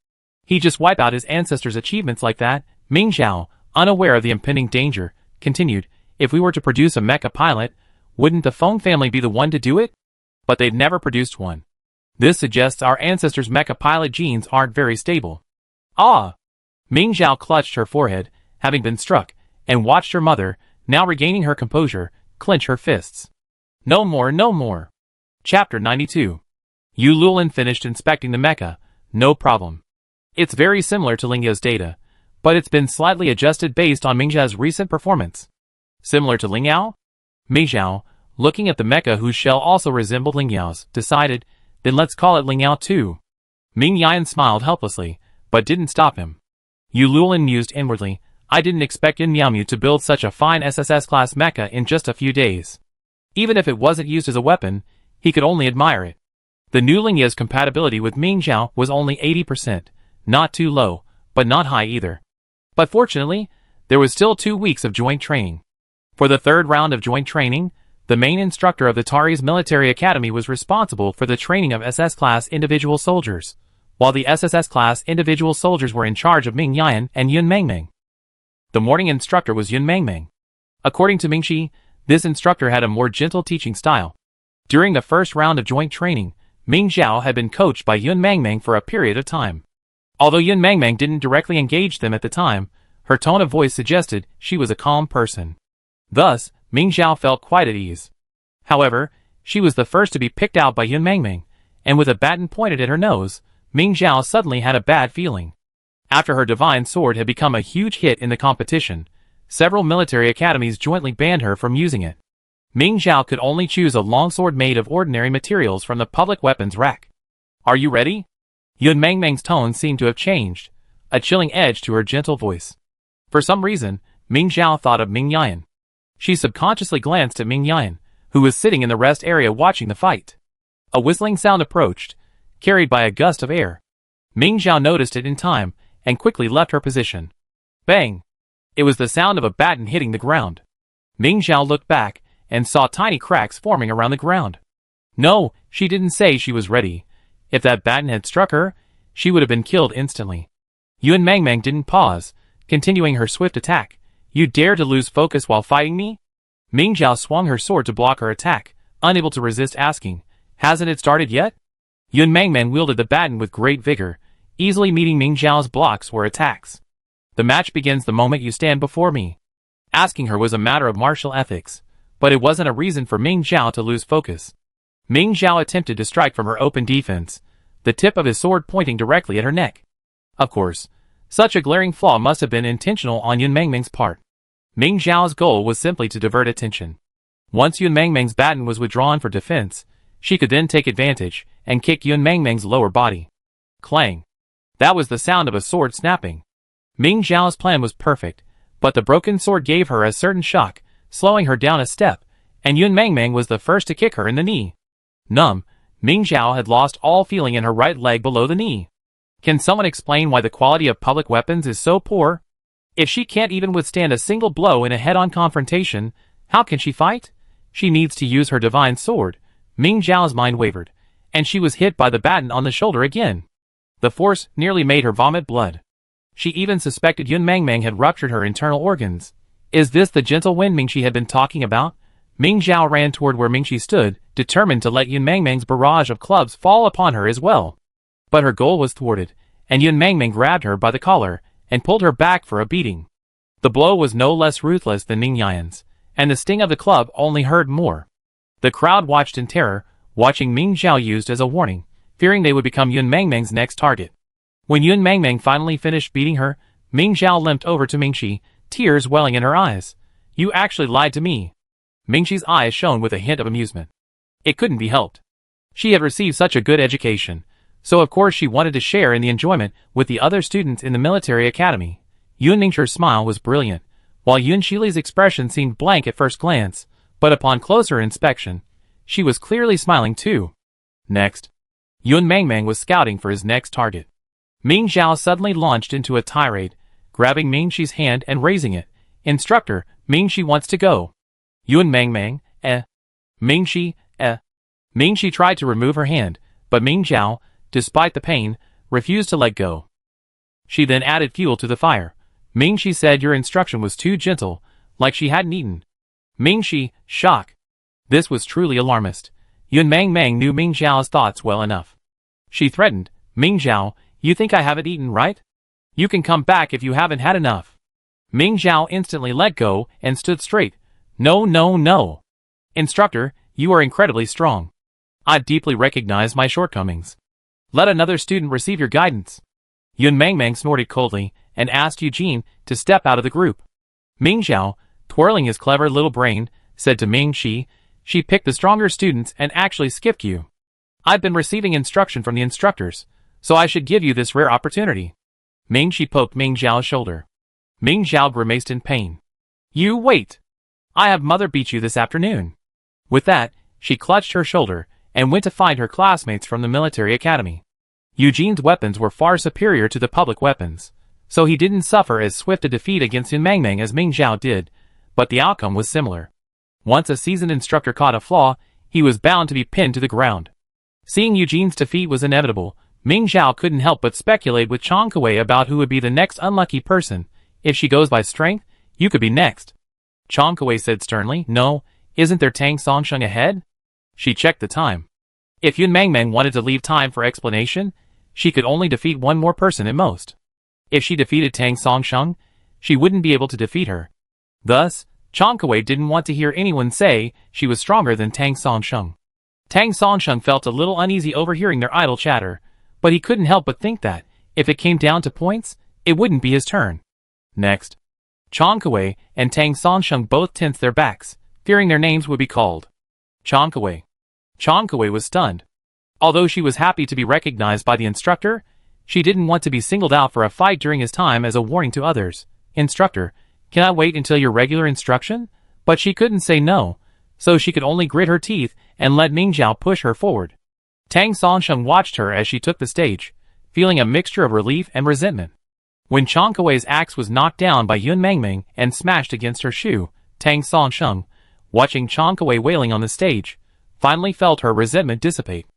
He just wiped out his ancestors' achievements like that. Ming Zhao, unaware of the impending danger, continued, "If we were to produce a mecha pilot, wouldn't the Feng family be the one to do it? But they've never produced one. This suggests our ancestors' mecha pilot genes aren't very stable." Ah! Ming Zhao clutched her forehead, having been struck, and watched her mother, now regaining her composure, clench her fists. No more, no more. Chapter 92. Yu Lulin finished inspecting the mecha. No problem. It's very similar to Lingyao's data, but it's been slightly adjusted based on Mingxiao's recent performance. Similar to Lingyao? Mingxiao, looking at the mecha whose shell also resembled Lingyao's, decided, then let's call it Lingyao too. Ming Yan smiled helplessly, but didn't stop him. Yu Lulin mused inwardly, I didn't expect Yin Miaomu to build such a fine SSS-class mecha in just a few days. Even if it wasn't used as a weapon, he could only admire it. The new Lingya's compatibility with Ming Zhao was only 80%, not too low, but not high either. But fortunately, there was still 2 weeks of joint training. For the third round of joint training, the main instructor of the Tari's military academy was responsible for the training of SS-class individual soldiers, while the SSS-class individual soldiers were in charge of Ming Yan and Yun Mengmeng. The morning instructor was Yun Mengmeng. According to Mingxi, this instructor had a more gentle teaching style. During the first round of joint training, Ming Zhao had been coached by Yun Mengmeng for a period of time. Although Yun Mengmeng didn't directly engage them at the time, her tone of voice suggested she was a calm person. Thus, Ming Zhao felt quite at ease. However, she was the first to be picked out by Yun Mengmeng, and with a baton pointed at her nose, Ming Zhao suddenly had a bad feeling. After her divine sword had become a huge hit in the competition, several military academies jointly banned her from using it. Ming Zhao could only choose a longsword made of ordinary materials from the public weapons rack. Are you ready? Yun Mengmeng's tone seemed to have changed, a chilling edge to her gentle voice. For some reason, Ming Zhao thought of Ming Yan. She subconsciously glanced at Ming Yan, who was sitting in the rest area watching the fight. A whistling sound approached, carried by a gust of air. Ming Zhao noticed it in time, and quickly left her position. Bang! It was the sound of a baton hitting the ground. Ming Zhao looked back, and saw tiny cracks forming around the ground. No, she didn't say she was ready. If that baton had struck her, she would have been killed instantly. Yun Mengmeng didn't pause, continuing her swift attack. You dare to lose focus while fighting me? Ming Zhao swung her sword to block her attack, unable to resist asking, hasn't it started yet? Yun Mengmeng wielded the baton with great vigor, easily meeting Ming Zhao's blocks or attacks. The match begins the moment you stand before me. Asking her was a matter of martial ethics, but it wasn't a reason for Ming Zhao to lose focus. Ming Zhao attempted to strike from her open defense, the tip of his sword pointing directly at her neck. Of course, such a glaring flaw must have been intentional on Yun Mengmeng's part. Ming Zhao's goal was simply to divert attention. Once Yun Mengmeng's baton was withdrawn for defense, she could then take advantage and kick Yun Mengmeng's lower body. Clang! That was the sound of a sword snapping. Ming Zhao's plan was perfect, but the broken sword gave her a certain shock, slowing her down a step, and Yun Mengmeng was the first to kick her in the knee. Numb, Ming Zhao had lost all feeling in her right leg below the knee. Can someone explain why the quality of public weapons is so poor? If she can't even withstand a single blow in a head-on confrontation, how can she fight? She needs to use her divine sword. Ming Zhao's mind wavered, and she was hit by the baton on the shoulder again. The force nearly made her vomit blood. She even suspected Yun Mengmeng had ruptured her internal organs. Is this the gentle wind Mingxi had been talking about? Ming Zhao ran toward where Mingxi stood, determined to let Yun Mengmeng's barrage of clubs fall upon her as well. But her goal was thwarted, and Yun Mengmeng grabbed her by the collar and pulled her back for a beating. The blow was no less ruthless than Ming Yan's, and the sting of the club only hurt more. The crowd watched in terror, watching Ming Zhao used as a warning, fearing they would become Yun Mangmang's next target. When Yun Mangmang finally finished beating her, Ming Zhao limped over to Mingxi, tears welling in her eyes. You actually lied to me. Mingxi's eyes shone with a hint of amusement. It couldn't be helped. She had received such a good education, so of course she wanted to share in the enjoyment with the other students in the military academy. Yun Ningxi's smile was brilliant, while Yun Shili's expression seemed blank at first glance, but upon closer inspection, she was clearly smiling too. Next, Yun Mangmang was scouting for his next target. Ming Zhao suddenly launched into a tirade, grabbing Mingxi's hand and raising it. Instructor, Mingxi wants to go. Yun Mangmang, Mingxi, Mingxi tried to remove her hand, but Ming Zhao, despite the pain, refused to let go. She then added fuel to the fire. Mingxi said your instruction was too gentle, like she hadn't eaten. Mingxi, shock. This was truly alarmist. Yun Mangmang knew Ming Zhao's thoughts well enough. She threatened, Ming Zhao, you think I haven't eaten, right? You can come back if you haven't had enough. Ming Zhao instantly let go and stood straight. No, no, no. Instructor, you are incredibly strong. I deeply recognize my shortcomings. Let another student receive your guidance. Yun Mangmang snorted coldly and asked Eugene to step out of the group. Ming Zhao, twirling his clever little brain, said to Mingxi, she picked the stronger students and actually skipped you. I've been receiving instruction from the instructors, so I should give you this rare opportunity. Mingxi poked Ming Zhao's shoulder. Ming Zhao grimaced in pain. You wait. I have mother beat you this afternoon. With that, she clutched her shoulder and went to find her classmates from the military academy. Eugene's weapons were far superior to the public weapons, so he didn't suffer as swift a defeat against Yun Mangmang as Ming Zhao did, but the outcome was similar. Once a seasoned instructor caught a flaw, he was bound to be pinned to the ground. Seeing Eugene's defeat was inevitable, Ming Zhao couldn't help but speculate with Chang Kuei about who would be the next unlucky person. If she goes by strength, you could be next. Chang Kuei said sternly, no, isn't there Tang Songsheng ahead? She checked the time. If Yun Mangmang wanted to leave time for explanation, she could only defeat one more person at most. If she defeated Tang Songsheng, she wouldn't be able to defeat her. Thus, Chang Kuei didn't want to hear anyone say she was stronger than Tang Songsheng. Tang Songsheng felt a little uneasy overhearing their idle chatter, but he couldn't help but think that, if it came down to points, it wouldn't be his turn. Next, Chang Kuei and Tang Songsheng both tensed their backs, fearing their names would be called. Chang Kuei. Chang Kuei was stunned. Although she was happy to be recognized by the instructor, she didn't want to be singled out for a fight during his time as a warning to others. Instructor, can I wait until your regular instruction? But she couldn't say no, so she could only grit her teeth and let Ming Zhao push her forward. Tang Songsheng watched her as she took the stage, feeling a mixture of relief and resentment. When Chang Kuei's axe was knocked down by Yun Mangmang and smashed against her shoe, Tang Songsheng, watching Chang Kuei wailing on the stage, finally felt her resentment dissipate.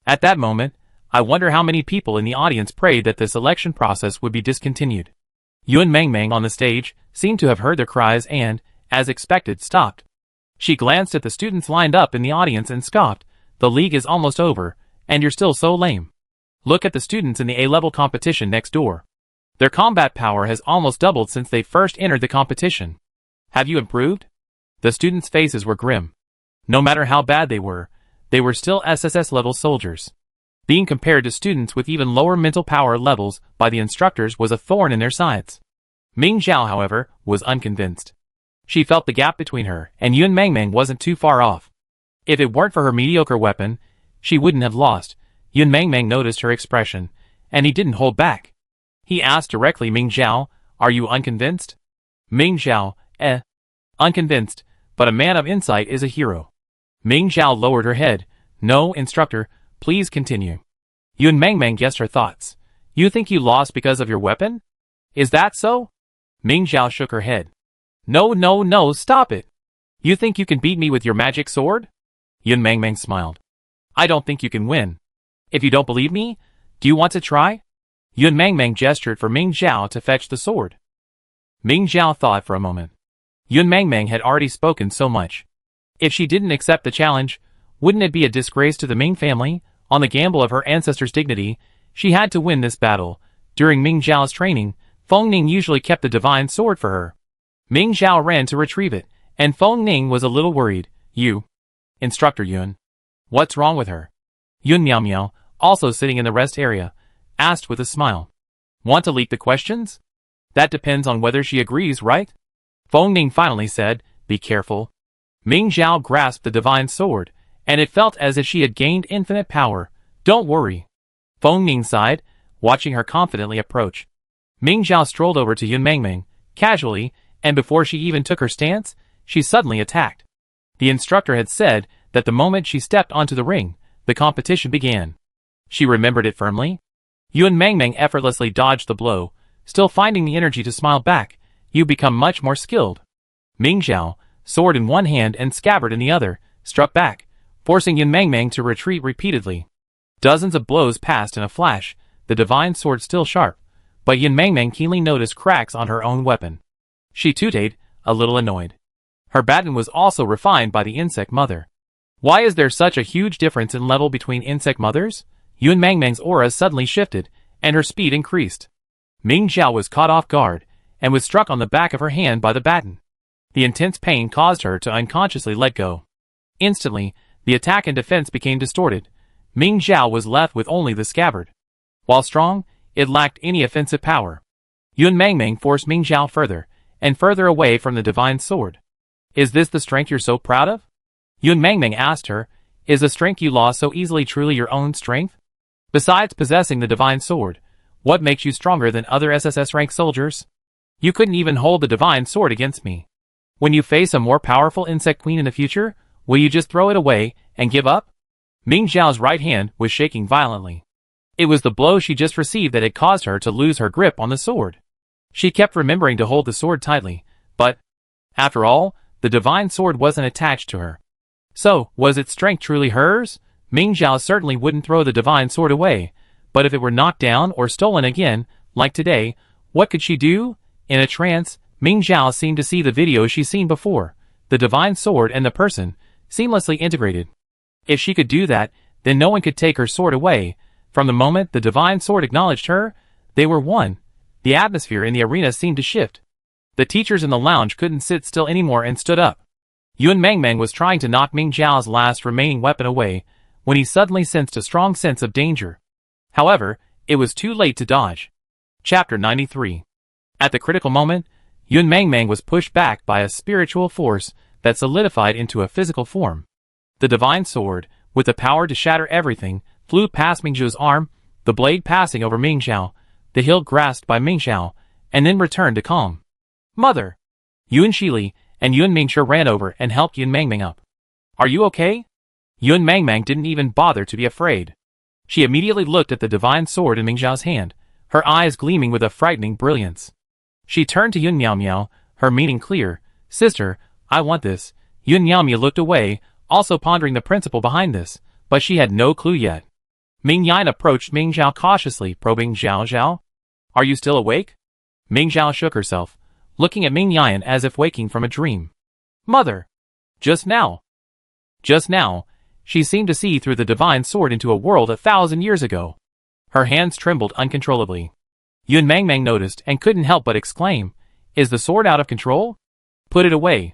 At that moment, I wonder how many people in the audience prayed that this election process would be discontinued. Yun Mangmang on the stage seemed to have heard their cries and, as expected, stopped. She glanced at the students lined up in the audience and scoffed, the league is almost over, and you're still so lame. Look at the students in the A-level competition next door. Their combat power has almost doubled since they first entered the competition. Have you improved? The students' faces were grim. No matter how bad they were still SSS-level soldiers. Being compared to students with even lower mental power levels by the instructors was a thorn in their sides. Ming Zhao, however, was unconvinced. She felt the gap between her and Yun Mangmang wasn't too far off. If it weren't for her mediocre weapon, she wouldn't have lost. Yun Mangmang noticed her expression, and he didn't hold back. He asked directly Ming Zhao, are you unconvinced? Ming Zhao, unconvinced, but a man of insight is a hero. Ming Zhao lowered her head. No, instructor, please continue. Yun Mangmang guessed her thoughts. You think you lost because of your weapon? Is that so? Ming Zhao shook her head. No, no, no, stop it. You think you can beat me with your magic sword? Yun Mangmang smiled. I don't think you can win. If you don't believe me, do you want to try? Yun Mangmang gestured for Ming Zhao to fetch the sword. Ming Zhao thought for a moment. Yun Mangmang had already spoken so much. If she didn't accept the challenge, wouldn't it be a disgrace to the Ming family? On the gamble of her ancestors' dignity, she had to win this battle. During Ming Zhao's training, Feng Ning usually kept the divine sword for her. Ming Zhao ran to retrieve it, and Feng Ning was a little worried. You. Instructor Yun. What's wrong with her? Yun Miao Miao, also sitting in the rest area, asked with a smile. Want to leak the questions? That depends on whether she agrees, right? Feng Ning finally said, be careful. Ming Zhao grasped the divine sword, and it felt as if she had gained infinite power. Don't worry. Feng Ning sighed, watching her confidently approach. Ming Zhao strolled over to Yun Mengmeng, casually, and before she even took her stance, she suddenly attacked. The instructor had said that the moment she stepped onto the ring, the competition began. She remembered it firmly. Yun Mengmeng effortlessly dodged the blow, still finding the energy to smile back. You become much more skilled. Ming Zhao, sword in one hand and scabbard in the other, struck back, forcing Yun Mengmeng to retreat repeatedly. Dozens of blows passed in a flash, the divine sword still sharp, but Yun Mengmeng keenly noticed cracks on her own weapon. She tooted, a little annoyed. Her baton was also refined by the insect mother. Why is there such a huge difference in level between insect mothers? Yun Mengmeng's aura suddenly shifted, and her speed increased. Ming Zhao was caught off guard, and was struck on the back of her hand by the baton. The intense pain caused her to unconsciously let go. Instantly, the attack and defense became distorted. Ming Zhao was left with only the scabbard. While strong, it lacked any offensive power. Yun Mengmeng forced Ming Zhao further, and further away from the divine sword. Is this the strength you're so proud of? Yun Mengmeng asked her, is the strength you lost so easily truly your own strength? Besides possessing the divine sword, what makes you stronger than other SSS rank soldiers? You couldn't even hold the divine sword against me. When you face a more powerful insect queen in the future, will you just throw it away and give up? Ming Zhao's right hand was shaking violently. It was the blow she just received that had caused her to lose her grip on the sword. She kept remembering to hold the sword tightly, but, after all, the divine sword wasn't attached to her. So, was its strength truly hers? Ming Zhao certainly wouldn't throw the divine sword away, but if it were knocked down or stolen again, like today, what could she do? In a trance, Ming Zhao seemed to see the video she'd seen before, the divine sword and the person, seamlessly integrated. If she could do that, then no one could take her sword away. From the moment the divine sword acknowledged her, they were one. The atmosphere in the arena seemed to shift. The teachers in the lounge couldn't sit still anymore and stood up. Yun Mengmeng was trying to knock Ming Zhao's last remaining weapon away, when he suddenly sensed a strong sense of danger. However, it was too late to dodge. Chapter 93. At the critical moment, Yun Mengmeng was pushed back by a spiritual force that solidified into a physical form. The divine sword, with the power to shatter everything, flew past Ming Zhao's arm, the blade passing over Ming Zhao, the hilt grasped by Ming Zhao, and then returned to calm. Mother! Yun Shili and Yun Mingshi ran over and helped Yun Mengmeng up. Are you okay? Yun Mengmeng didn't even bother to be afraid. She immediately looked at the divine sword in Ming Zhao's hand, her eyes gleaming with a frightening brilliance. She turned to Yun Miao Miao, her meaning clear. Sister, I want this. Yun Miao Miao looked away, also pondering the principle behind this, but she had no clue yet. Ming Yan approached Ming Zhao cautiously, probing Zhao Zhao. Are you still awake? Ming Zhao shook herself, looking at Ming Yan as if waking from a dream. Mother! Just now, she seemed to see through the divine sword into a world 1,000 years ago. Her hands trembled uncontrollably. Yun Mengmeng noticed and couldn't help but exclaim, is the sword out of control? Put it away.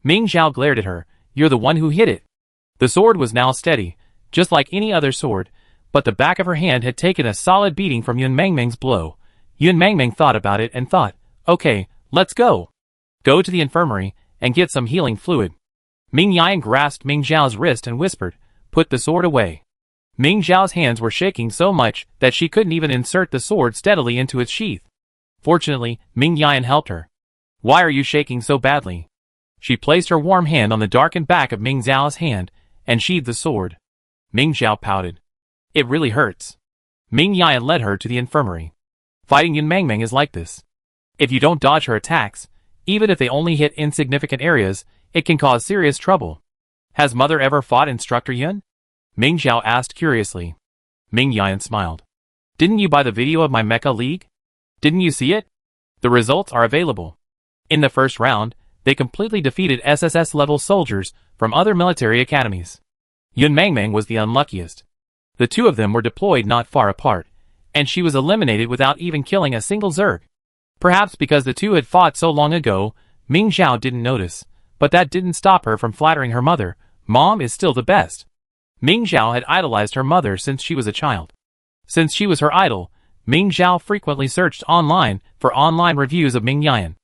Ming Zhao glared at her, you're the one who hit it. The sword was now steady, just like any other sword, but the back of her hand had taken a solid beating from Yun Mengmeng's blow. Yun Mengmeng thought about it and thought, okay, let's go. Go to the infirmary and get some healing fluid. Ming Yan grasped Ming Zhao's wrist and whispered, put the sword away. Ming Zhao's hands were shaking so much that she couldn't even insert the sword steadily into its sheath. Fortunately, Ming Yan helped her. Why are you shaking so badly? She placed her warm hand on the darkened back of Ming Zhao's hand and sheathed the sword. Ming Zhao pouted. It really hurts. Ming Yan led her to the infirmary. Fighting Yun Mengmeng is like this. If you don't dodge her attacks, even if they only hit insignificant areas, it can cause serious trouble. Has mother ever fought Instructor Yun? Ming Zhao asked curiously. Ming Yan smiled. Didn't you buy the video of my Mecha League? Didn't you see it? The results are available. In the first round, they completely defeated SSS-level soldiers from other military academies. Yun Mengmeng was the unluckiest. The two of them were deployed not far apart, and she was eliminated without even killing a single Zerg. Perhaps because the two had fought so long ago, Ming Zhao didn't notice, but that didn't stop her from flattering her mother. Mom is still the best. Ming Zhao had idolized her mother since she was a child. Since she was her idol, Ming Zhao frequently searched online for online reviews of Ming Yan.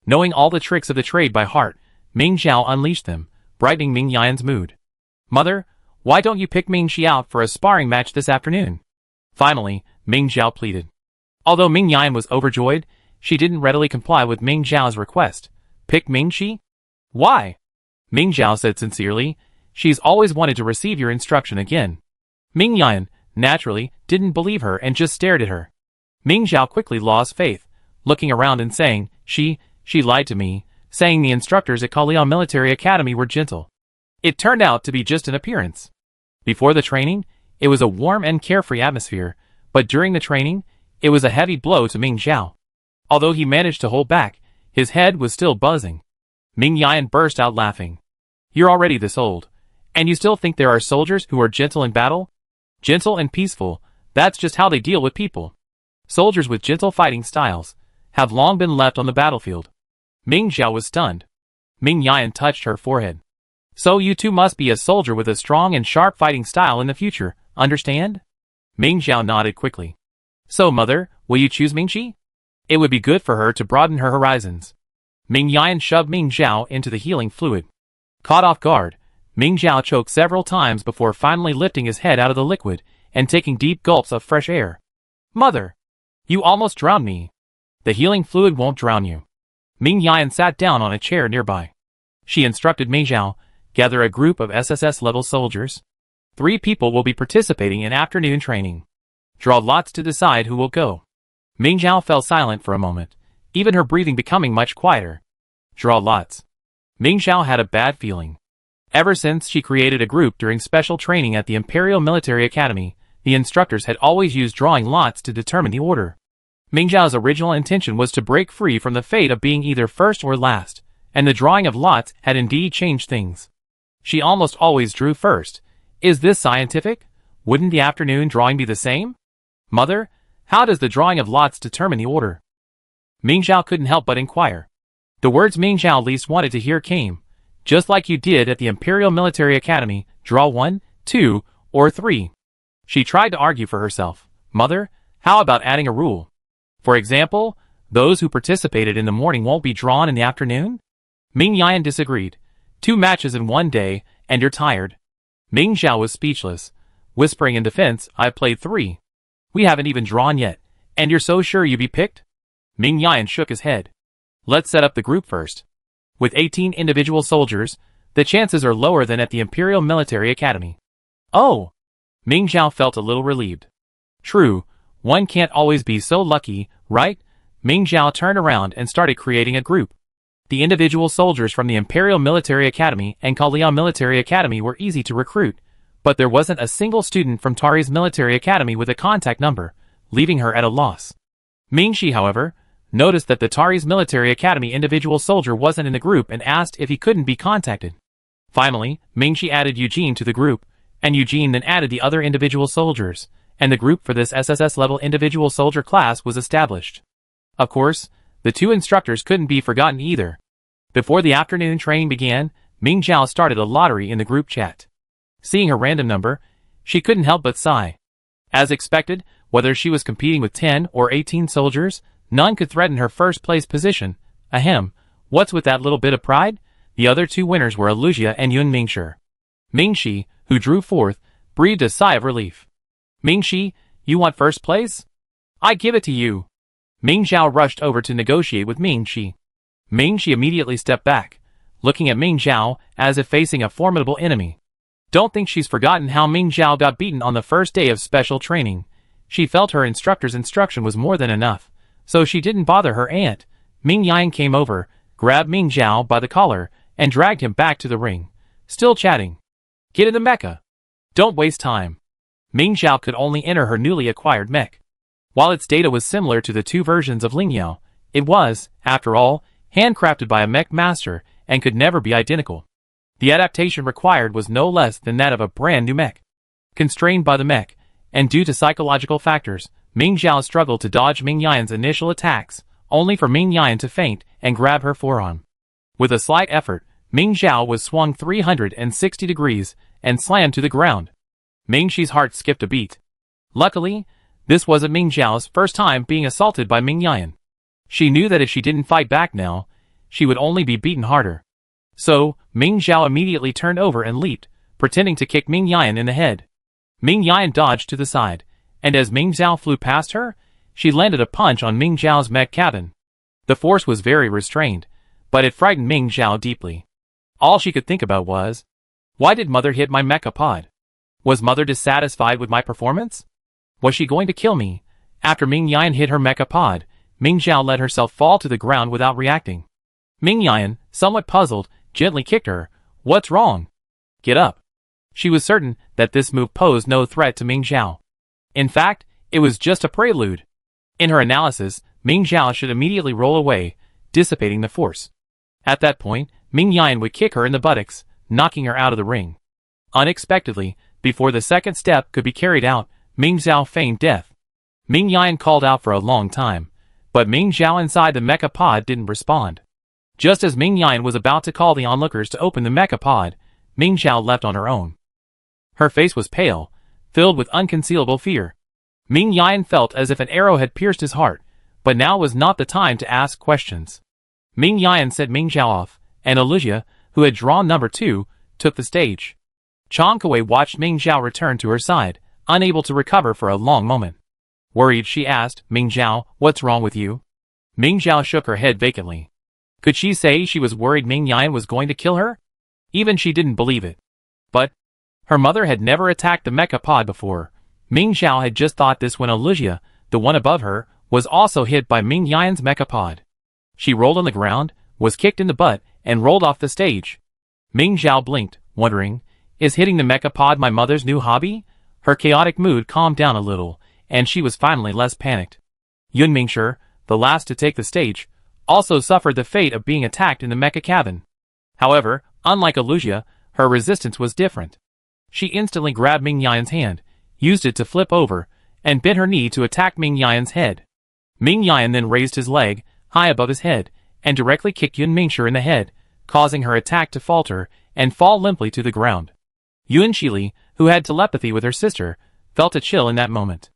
Knowing all the tricks of the trade by heart, Ming Zhao unleashed them, brightening Ming Yan's mood. "Mother, why don't you pick Ming Xi out for a sparring match this afternoon?" Finally, Ming Zhao pleaded. Although Ming Yan was overjoyed, she didn't readily comply with Ming Zhao's request. "Pick Ming Xi? Why?" Ming Zhao said sincerely. "She's always wanted to receive your instruction again." Ming Yan, naturally, didn't believe her and just stared at her. Ming Zhao quickly lost faith, looking around and saying, She lied to me, saying the instructors at Kaliao Military Academy were gentle. It turned out to be just an appearance. Before the training, it was a warm and carefree atmosphere, but during the training, it was a heavy blow to Ming Zhao. Although he managed to hold back, his head was still buzzing. Ming Yan burst out laughing. "You're already this old, and you still think there are soldiers who are gentle in battle? Gentle and peaceful, that's just how they deal with people. Soldiers with gentle fighting styles have long been left on the battlefield." Ming Zhao was stunned. Ming Yan touched her forehead. "So you too must be a soldier with a strong and sharp fighting style in the future, understand?" Ming Zhao nodded quickly. "So, mother, will you choose Ming Xi? It would be good for her to broaden her horizons." Ming Yan shoved Ming Zhao into the healing fluid. Caught off guard, Ming Zhao choked several times before finally lifting his head out of the liquid and taking deep gulps of fresh air. "Mother! You almost drowned me." "The healing fluid won't drown you." Ming Yan sat down on a chair nearby. She instructed Ming Zhao, "Gather a group of SSS-level soldiers. 3 people will be participating in afternoon training. Draw lots to decide who will go." Ming Zhao fell silent for a moment, even her breathing becoming much quieter. Draw lots. Ming Zhao had a bad feeling. Ever since she created a group during special training at the Imperial Military Academy, the instructors had always used drawing lots to determine the order. Ming Zhao's original intention was to break free from the fate of being either first or last, and the drawing of lots had indeed changed things. She almost always drew first. Is this scientific? Wouldn't the afternoon drawing be the same? "Mother, how does the drawing of lots determine the order?" Ming Zhao couldn't help but inquire. The words Ming Zhao least wanted to hear came. "Just like you did at the Imperial Military Academy, draw 1, 2, or 3. She tried to argue for herself. "Mother, how about adding a rule? For example, those who participated in the morning won't be drawn in the afternoon?" Ming Yan disagreed. 2 matches in one day, and you're tired." Ming Zhao was speechless, whispering in defense, "I've played 3. We haven't even drawn yet, and you're so sure you'd be picked?" Ming Yan shook his head. "Let's set up the group first. With 18 individual soldiers, the chances are lower than at the Imperial Military Academy." "Oh!" Ming Zhao felt a little relieved. "True, one can't always be so lucky, right?" Ming Zhao turned around and started creating a group. The individual soldiers from the Imperial Military Academy and Kaliao Military Academy were easy to recruit, but there wasn't a single student from Tari's Military Academy with a contact number, leaving her at a loss. Ming Xi, however, noticed that the Tari's Military Academy individual soldier wasn't in the group and asked if he couldn't be contacted. Finally, Ming Xi added Eugene to the group, and Eugene then added the other individual soldiers, and the group for this SSS-level individual soldier class was established. Of course, the 2 instructors couldn't be forgotten either. Before the afternoon training began, Ming Zhao started a lottery in the group chat. Seeing her random number, she couldn't help but sigh. As expected, whether she was competing with 10 or 18 soldiers, none could threaten her first-place position. Ahem, what's with that little bit of pride? The other 2 winners were Alusia and Yun Mingshi. Ming Xi, who drew 4th, breathed a sigh of relief. "Ming Xi, you want first place? I give it to you." Ming Zhao rushed over to negotiate with Ming Xi. Ming Xi immediately stepped back, looking at Ming Zhao as if facing a formidable enemy. Don't think she's forgotten how Ming Zhao got beaten on the first day of special training. She felt her instructor's instruction was more than enough, so she didn't bother her aunt. Ming Yan came over, grabbed Ming Zhao by the collar, and dragged him back to the ring. Still chatting. "Get in the mecha. Don't waste time." Ming Zhao could only enter her newly acquired mech. While its data was similar to the 2 versions of Lingyao, it was, after all, handcrafted by a mech master and could never be identical. The adaptation required was no less than that of a brand new mech. Constrained by the mech, and due to psychological factors, Ming Zhao struggled to dodge Ming Yan's initial attacks, only for Ming Yan to feint and grab her forearm. With a slight effort, Ming Zhao was swung 360 degrees and slammed to the ground. Ming Shi's heart skipped a beat. Luckily, this wasn't Ming Zhao's first time being assaulted by Ming Yan. She knew that if she didn't fight back now, she would only be beaten harder. So, Ming Zhao immediately turned over and leaped, pretending to kick Ming Yan in the head. Ming Yan dodged to the side, and as Ming Zhao flew past her, she landed a punch on Ming Zhao's mech cabin. The force was very restrained, but it frightened Ming Zhao deeply. All she could think about was, why did Mother hit my mecha pod? Was Mother dissatisfied with my performance? Was she going to kill me? After Ming Yan hit her mecha pod, Ming Zhao let herself fall to the ground without reacting. Ming Yan, somewhat puzzled, gently kicked her. What's wrong? Get up. She was certain that this move posed no threat to Ming Zhao. In fact, it was just a prelude. In her analysis, Ming Zhao should immediately roll away, dissipating the force. At that point, Ming Yan would kick her in the buttocks, knocking her out of the ring. Unexpectedly, before the second step could be carried out, Ming Zhao feigned death. Ming Yan called out for a long time, but Ming Zhao inside the mecha pod didn't respond. Just as Ming Yan was about to call the onlookers to open the mecha pod, Ming Zhao left on her own. Her face was pale, filled with unconcealable fear. Ming Yan felt as if an arrow had pierced his heart, but now was not the time to ask questions. Ming Yan sent Ming Zhao off, and Olivia, who had drawn number 2, took the stage. Chang Kuei watched Ming Zhao return to her side, unable to recover for a long moment. Worried, she asked, Ming Zhao, what's wrong with you? Ming Zhao shook her head vacantly. Could she say she was worried Ming Yan was going to kill her? Even she didn't believe it. But her mother had never attacked the mecha pod before. Ming Zhao had just thought this when Olivia, the one above her, was also hit by Ming Yan's mecha pod. She rolled on the ground, was kicked in the butt, and rolled off the stage. Ming Zhao blinked, wondering, is hitting the mecha pod my mother's new hobby? Her chaotic mood calmed down a little, and she was finally less panicked. Yun Mingshi, the last to take the stage, also suffered the fate of being attacked in the mecha cabin. However, unlike Olivia, her resistance was different. She instantly grabbed Ming Yan's hand, used it to flip over, and bent her knee to attack Ming Yan's head. Ming Yan then raised his leg, high above his head, and directly kicked Yun Mingshi in the head, causing her attack to falter and fall limply to the ground. Yun Shili, who had telepathy with her sister, felt a chill in that moment.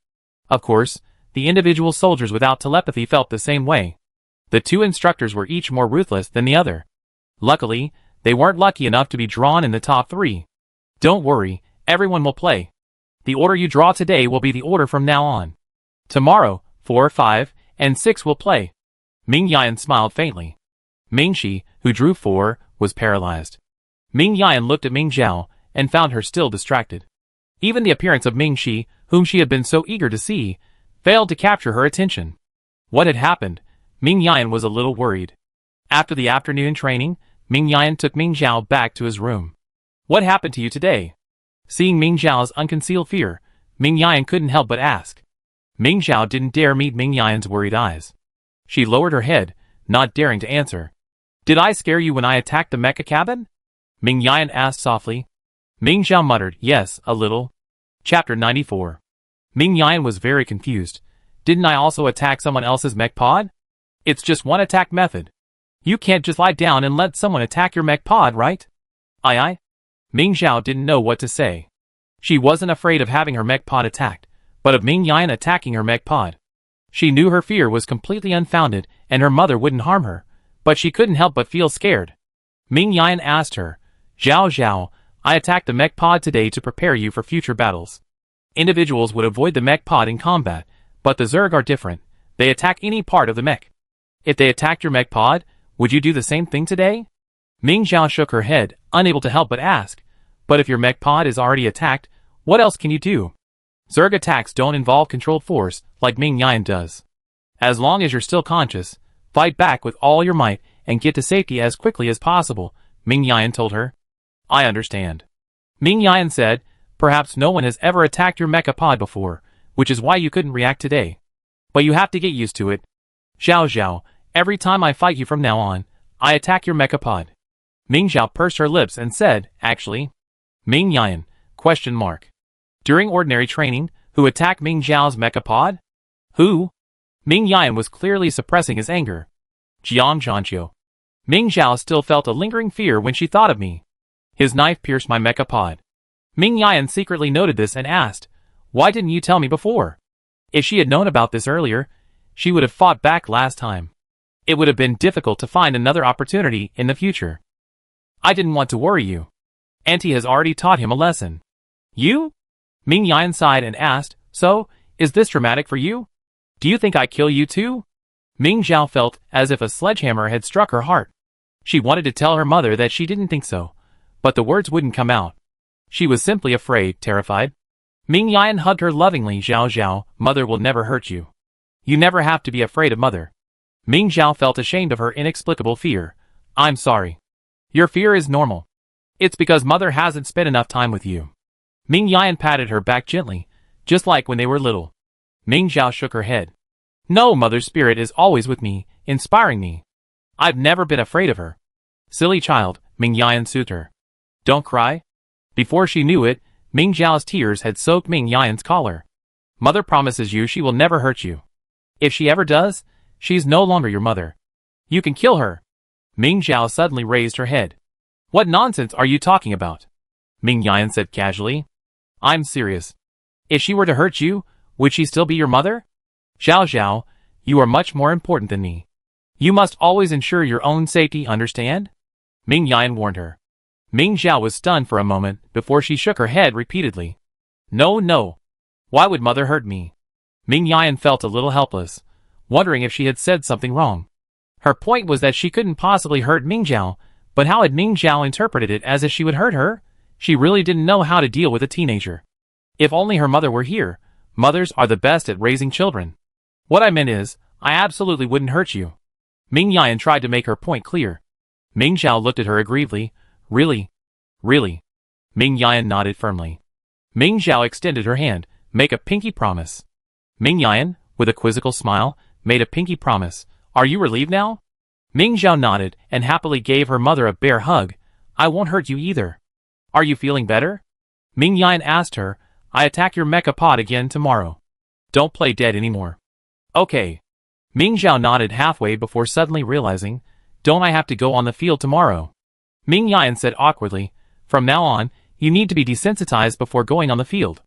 Of course, the individual soldiers without telepathy felt the same way. The two instructors were each more ruthless than the other. Luckily, they weren't lucky enough to be drawn in the top 3. Don't worry, everyone will play. The order you draw today will be the order from now on. Tomorrow, 4, 5, and 6 will play. Ming Yan smiled faintly. Ming Shi, who drew 4, was paralyzed. Ming Yan looked at Ming Zhao, and found her still distracted. Even the appearance of Ming Shi, whom she had been so eager to see, failed to capture her attention. What had happened? Ming Yan was a little worried. After the afternoon training, Ming Yan took Ming Zhao back to his room. What happened to you today? Seeing Ming Zhao's unconcealed fear, Ming Yan couldn't help but ask. Ming Zhao didn't dare meet Ming Yan's worried eyes. She lowered her head, not daring to answer. Did I scare you when I attacked the mecha cabin? Ming Yan asked softly. Ming Zhao muttered, yes, a little. Chapter 94. Ming Yan was very confused. Didn't I also attack someone else's mech pod? It's just one attack method. You can't just lie down and let someone attack your mech pod, right? Aye. Ming Zhao didn't know what to say. She wasn't afraid of having her mech pod attacked, but of Ming Yan attacking her mech pod. She knew her fear was completely unfounded and her mother wouldn't harm her, but she couldn't help but feel scared. Ming Yan asked her, Zhao, I attacked the mech pod today to prepare you for future battles. Individuals would avoid the mech pod in combat, but the Zerg are different. They attack any part of the mech. If they attacked your mech pod, would you do the same thing today? Ming Zhao shook her head, unable to help but ask, but if your mech pod is already attacked, what else can you do? Zerg attacks don't involve controlled force like Ming Yan does. As long as you're still conscious, fight back with all your might and get to safety as quickly as possible, Ming Yan told her. I understand. Ming Yan said, perhaps no one has ever attacked your mecha pod before, which is why you couldn't react today. But you have to get used to it. Zhao, every time I fight you from now on, I attack your mecha pod. Ming Zhao pursed her lips and said, actually. Ming Yan, ? During ordinary training, who attacked Ming Zhao's mecha pod? Who? Ming Yan was clearly suppressing his anger. Jiang Zhanqiu. Ming Zhao still felt a lingering fear when she thought of me. His knife pierced my mecha pod. Ming Yan secretly noted this and asked, "Why didn't you tell me before?" If she had known about this earlier, she would have fought back last time. It would have been difficult to find another opportunity in the future. "I didn't want to worry you. Auntie has already taught him a lesson." "You?" Ming Yan sighed and asked, "So, is this traumatic for you? Do you think I kill you too?" Ming Zhao felt as if a sledgehammer had struck her heart. She wanted to tell her mother that she didn't think so, but the words wouldn't come out. She was simply afraid, terrified. Ming Yan hugged her lovingly. "Zhao Zhao, mother will never hurt you. You never have to be afraid of mother." Ming Zhao felt ashamed of her inexplicable fear. "I'm sorry. Your fear is normal. It's because mother hasn't spent enough time with you." Ming Yan patted her back gently, just like when they were little. Ming Zhao shook her head. "No, mother's spirit is always with me, inspiring me. I've never been afraid of her." "Silly child," Ming Yan soothed her. "Don't cry." Before she knew it, Ming Zhao's tears had soaked Ming Yan's collar. "Mother promises you she will never hurt you. If she ever does, she's no longer your mother. You can kill her." Ming Zhao suddenly raised her head. "What nonsense are you talking about?" Ming Yan said casually. "I'm serious. If she were to hurt you, would she still be your mother? Zhao Zhao, you are much more important than me. You must always ensure your own safety, understand?" Ming Yan warned her. Ming Zhao was stunned for a moment before she shook her head repeatedly. "No, no. Why would mother hurt me?" Ming Yan felt a little helpless, wondering if she had said something wrong. Her point was that she couldn't possibly hurt Ming Zhao, but how had Ming Zhao interpreted it as if she would hurt her? She really didn't know how to deal with a teenager. If only her mother were here. Mothers are the best at raising children. "What I meant is, I absolutely wouldn't hurt you." Ming Yan tried to make her point clear. Ming Zhao looked at her aggrievedly. "Really? Really?" Ming Yan nodded firmly. Ming Zhao extended her hand. "Make a pinky promise." Ming Yan, with a quizzical smile, made a pinky promise. "Are you relieved now?" Ming Zhao nodded and happily gave her mother a bear hug. "I won't hurt you either." "Are you feeling better?" Ming Yan asked her. "I attack your mecha pod again tomorrow. Don't play dead anymore." "Okay." Ming Zhao nodded halfway before suddenly realizing, "Don't I have to go on the field tomorrow?" Ming Yan said awkwardly, "From now on, you need to be desensitized before going on the field.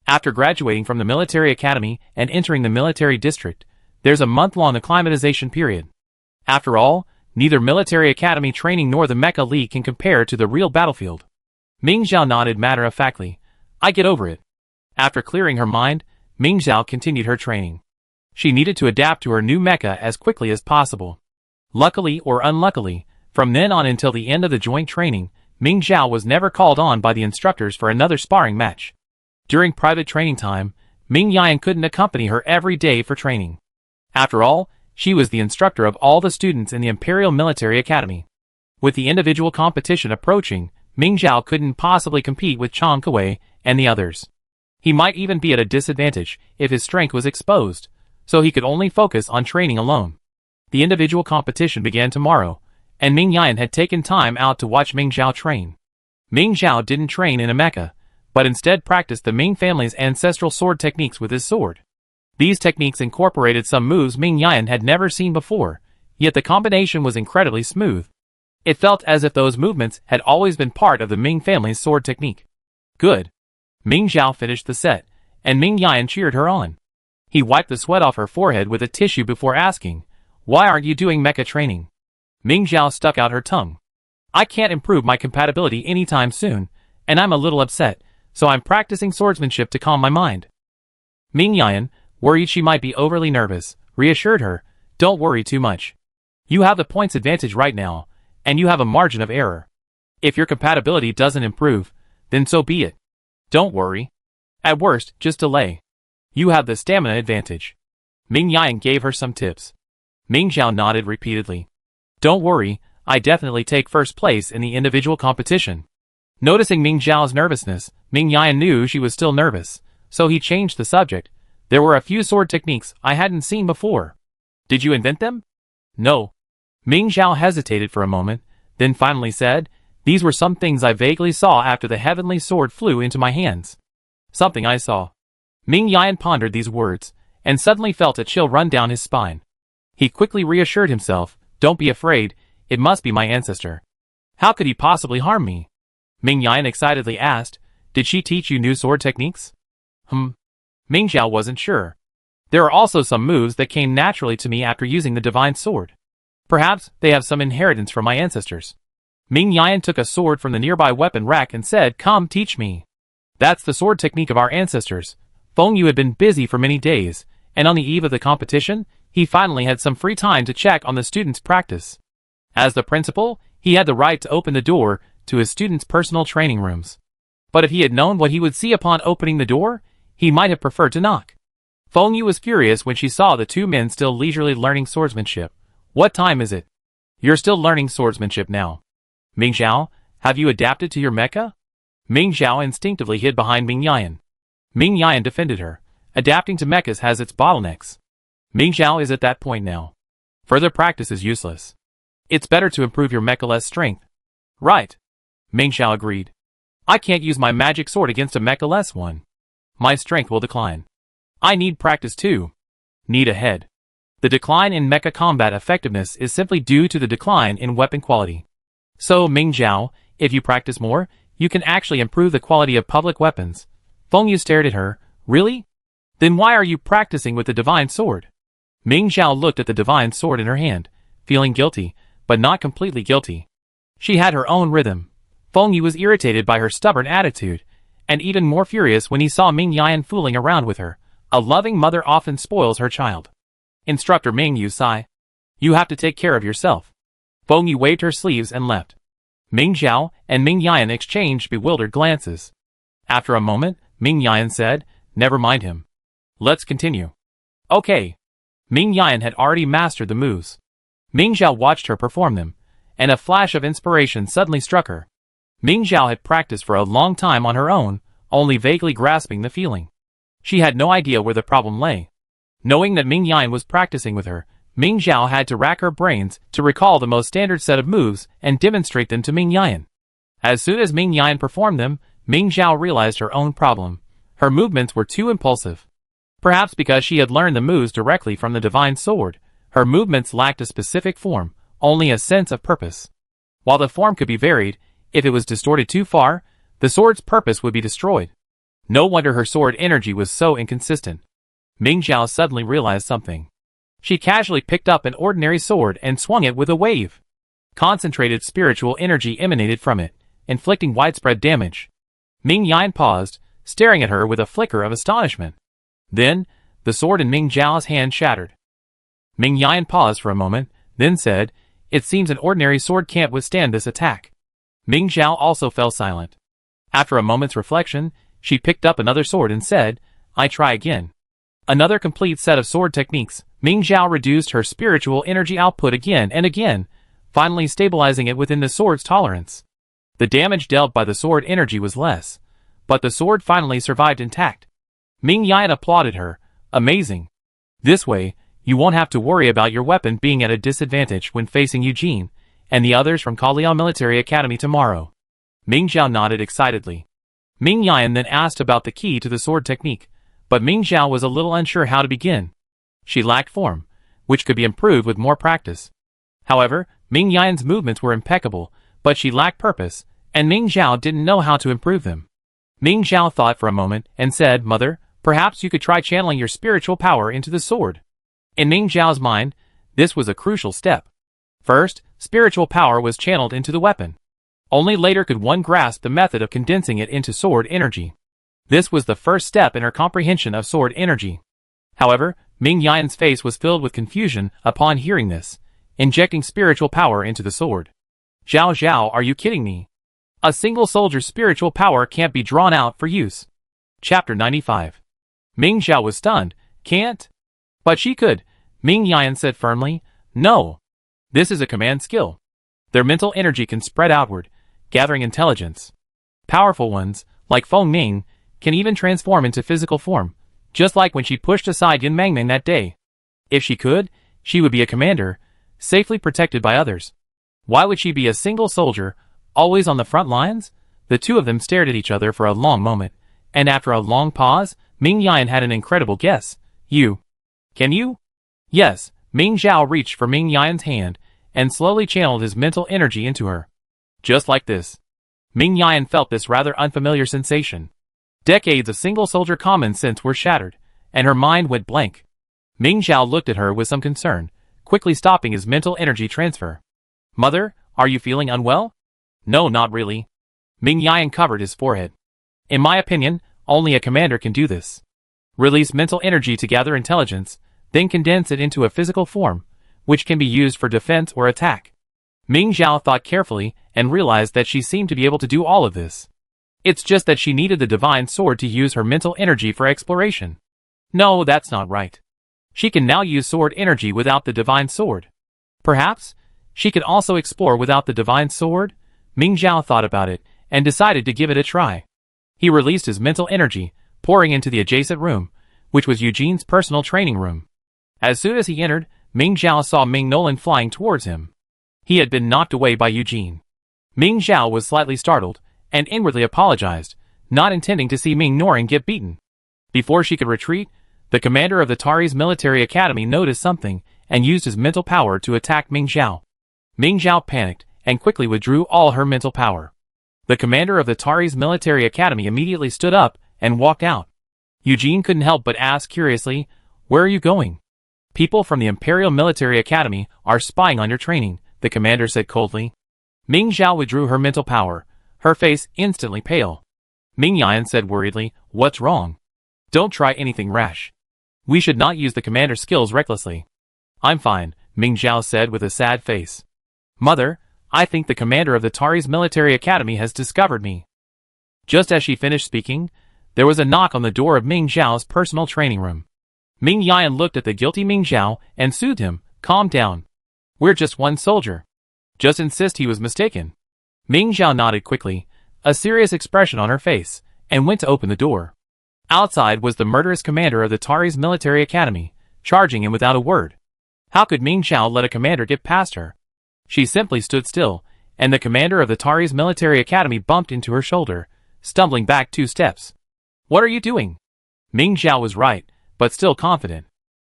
After graduating from the military academy and entering the military district, there's a month-long acclimatization period. After all, neither military academy training nor the Mecha League can compare to the real battlefield." Ming Zhao nodded matter-of-factly. "I get over it." After clearing her mind, Ming Zhao continued her training. She needed to adapt to her new mecha as quickly as possible. Luckily or unluckily, from then on until the end of the joint training, Ming Zhao was never called on by the instructors for another sparring match. During private training time, Ming Yan couldn't accompany her every day for training. After all, she was the instructor of all the students in the Imperial Military Academy. With the individual competition approaching, Ming Zhao couldn't possibly compete with Chang Kuei and the others. He might even be at a disadvantage if his strength was exposed, so he could only focus on training alone. The individual competition began tomorrow, and Ming Yan had taken time out to watch Ming Zhao train. Ming Zhao didn't train in a mecha, but instead practiced the Ming family's ancestral sword techniques with his sword. These techniques incorporated some moves Ming Yan had never seen before, yet the combination was incredibly smooth. It felt as if those movements had always been part of the Ming family's sword technique. "Good." Ming Zhao finished the set, and Ming Yan cheered her on. He wiped the sweat off her forehead with a tissue before asking, "Why aren't you doing mecha training?" Ming Zhao stuck out her tongue. "I can't improve my compatibility anytime soon, and I'm a little upset, so I'm practicing swordsmanship to calm my mind." Ming Yan, worried she might be overly nervous, reassured her, "Don't worry too much. You have the points advantage right now, and you have a margin of error. If your compatibility doesn't improve, then so be it. Don't worry. At worst, just delay. You have the stamina advantage." Ming Yan gave her some tips. Ming Zhao nodded repeatedly. "Don't worry, I definitely take first place in the individual competition." Noticing Ming Zhao's nervousness, Ming Yan knew she was still nervous, so he changed the subject. "There were a few sword techniques I hadn't seen before. Did you invent them?" "No." Ming Zhao hesitated for a moment, then finally said, "These were some things I vaguely saw after the heavenly sword flew into my hands." "Something I saw." Ming Yan pondered these words, and suddenly felt a chill run down his spine. He quickly reassured himself, "Don't be afraid, it must be my ancestor. How could he possibly harm me?" Ming Yan excitedly asked, Did she teach you new sword techniques? Ming Xiao wasn't sure. There are also some moves that came naturally to me after using the divine sword. Perhaps they have some inheritance from my ancestors. Ming Yan took a sword from the nearby weapon rack and said, "Come, teach me." That's the sword technique of our ancestors. Feng Yu had been busy for many days, and on the eve of the competition, he finally had some free time to check on the students' practice. As the principal, he had the right to open the door to his students' personal training rooms. But if he had known what he would see upon opening the door, he might have preferred to knock. Feng Yu was furious when she saw the two men still leisurely learning swordsmanship. "What time is it? You're still learning swordsmanship now. Ming Xiao, have you adapted to your mecha?" Ming Xiao instinctively hid behind Ming Yan. Ming Yan defended her. Adapting to mechas has its bottlenecks. Ming Xiao is at that point now. Further practice is useless. It's better to improve your mecha-less strength. Right. Ming Xiao agreed. I can't use my magic sword against a mecha-less one. My strength will decline. I need practice too. Need a head. The decline in mecha combat effectiveness is simply due to the decline in weapon quality. So, Ming Xiao, if you practice more, you can actually improve the quality of public weapons. Feng Yu stared at her. Really? Then why are you practicing with the divine sword? Ming Xiao looked at the divine sword in her hand, feeling guilty, but not completely guilty. She had her own rhythm. Feng Yu was irritated by her stubborn attitude, and even more furious when he saw Ming Yan fooling around with her. A loving mother often spoils her child. Instructor Ming Yu sighed. You have to take care of yourself. Feng Yu waved her sleeves and left. Ming Xiao and Ming Yan exchanged bewildered glances. After a moment, Ming Yan said, "Never mind him. Let's continue." Okay. Ming Yan had already mastered the moves. Ming Xiao watched her perform them, and a flash of inspiration suddenly struck her. Ming Xiao had practiced for a long time on her own, only vaguely grasping the feeling. She had no idea where the problem lay. Knowing that Ming Yan was practicing with her, Ming Xiao had to rack her brains to recall the most standard set of moves and demonstrate them to Ming Yan. As soon as Ming Yan performed them, Ming Xiao realized her own problem. Her movements were too impulsive. Perhaps because she had learned the moves directly from the divine sword, her movements lacked a specific form, only a sense of purpose. While the form could be varied, if it was distorted too far, the sword's purpose would be destroyed. No wonder her sword energy was so inconsistent. Ming Xiao suddenly realized something. She casually picked up an ordinary sword and swung it with a wave. Concentrated spiritual energy emanated from it, inflicting widespread damage. Ming Yan paused, staring at her with a flicker of astonishment. Then, the sword in Ming Xiao's hand shattered. Ming Yan paused for a moment, then said, "It seems an ordinary sword can't withstand this attack." Ming Xiao also fell silent. After a moment's reflection, she picked up another sword and said, "I try again." Another complete set of sword techniques. Ming Xiao reduced her spiritual energy output again and again, finally stabilizing it within the sword's tolerance. The damage dealt by the sword energy was less, but the sword finally survived intact. Ming Yan applauded her. Amazing. This way, you won't have to worry about your weapon being at a disadvantage when facing Eugene and the others from Kaliao Military Academy tomorrow. Ming Xiao nodded excitedly. Ming Yan then asked about the key to the sword technique, but Ming Xiao was a little unsure how to begin. She lacked form, which could be improved with more practice. However, Ming Yan's movements were impeccable, but she lacked purpose, and Ming Xiao didn't know how to improve them. Ming Xiao thought for a moment and said, "Mother, perhaps you could try channeling your spiritual power into the sword." In Ming Xiao's mind, this was a crucial step. First, spiritual power was channeled into the weapon. Only later could one grasp the method of condensing it into sword energy. This was the first step in her comprehension of sword energy. However, Ming Yan's face was filled with confusion upon hearing this, injecting spiritual power into the sword. "Zhao Zhao, are you kidding me? A single soldier's spiritual power can't be drawn out for use." Chapter 95. Ming Xiao was stunned. "Can't?" "But she could," Ming Yan said firmly. "No. This is a command skill. Their mental energy can spread outward, gathering intelligence. Powerful ones, like Feng Ming, can even transform into physical form, just like when she pushed aside Yin Mangming that day. If she could, she would be a commander, safely protected by others. Why would she be a single soldier, always on the front lines?" The two of them stared at each other for a long moment, and after a long pause, Ming Yan had an incredible guess. "You. Can you?" "Yes." Ming Xiao reached for Ming Yan's hand, and slowly channeled his mental energy into her. Just like this. Ming Yan felt this rather unfamiliar sensation. Decades of single-soldier common sense were shattered, and her mind went blank. Ming Zhao looked at her with some concern, quickly stopping his mental energy transfer. "Mother, are you feeling unwell?" "No, not really." Ming Yan covered his forehead. "In my opinion, only a commander can do this. Release mental energy to gather intelligence, then condense it into a physical form, which can be used for defense or attack." Ming Zhao thought carefully and realized that she seemed to be able to do all of this. It's just that she needed the divine sword to use her mental energy for exploration. No, that's not right. She can now use sword energy without the divine sword. Perhaps she could also explore without the divine sword? Ming Zhao thought about it and decided to give it a try. He released his mental energy, pouring into the adjacent room, which was Eugene's personal training room. As soon as he entered, Ming Zhao saw Ming Nolan flying towards him. He had been knocked away by Eugene. Ming Zhao was slightly startled and inwardly apologized, not intending to see Ming Nolan get beaten. Before she could retreat, the commander of the Tari's military academy noticed something and used his mental power to attack Ming Zhao. Ming Zhao panicked and quickly withdrew all her mental power. The commander of the Tari's military academy immediately stood up and walked out. Eugene couldn't help but ask curiously, "Where are you going?" "People from the Imperial Military Academy are spying on your training," the commander said coldly. Ming Zhao withdrew her mental power, her face instantly pale. Ming Yan said worriedly, "What's wrong? Don't try anything rash. We should not use the commander's skills recklessly." "I'm fine," Ming Zhao said with a sad face. "Mother, I think the commander of the Tari's military academy has discovered me." Just as she finished speaking, there was a knock on the door of Ming Zhao's personal training room. Ming Yan looked at the guilty Ming Zhao and soothed him, "Calm down. We're just one soldier. Just insist he was mistaken." Ming Zhao nodded quickly, a serious expression on her face, and went to open the door. Outside was the murderous commander of the Tari's military academy, charging him without a word. How could Ming Zhao let a commander get past her? She simply stood still, and the commander of the Tari's military academy bumped into her shoulder, stumbling back 2 steps. "What are you doing?" Ming Zhao was right, but still confident.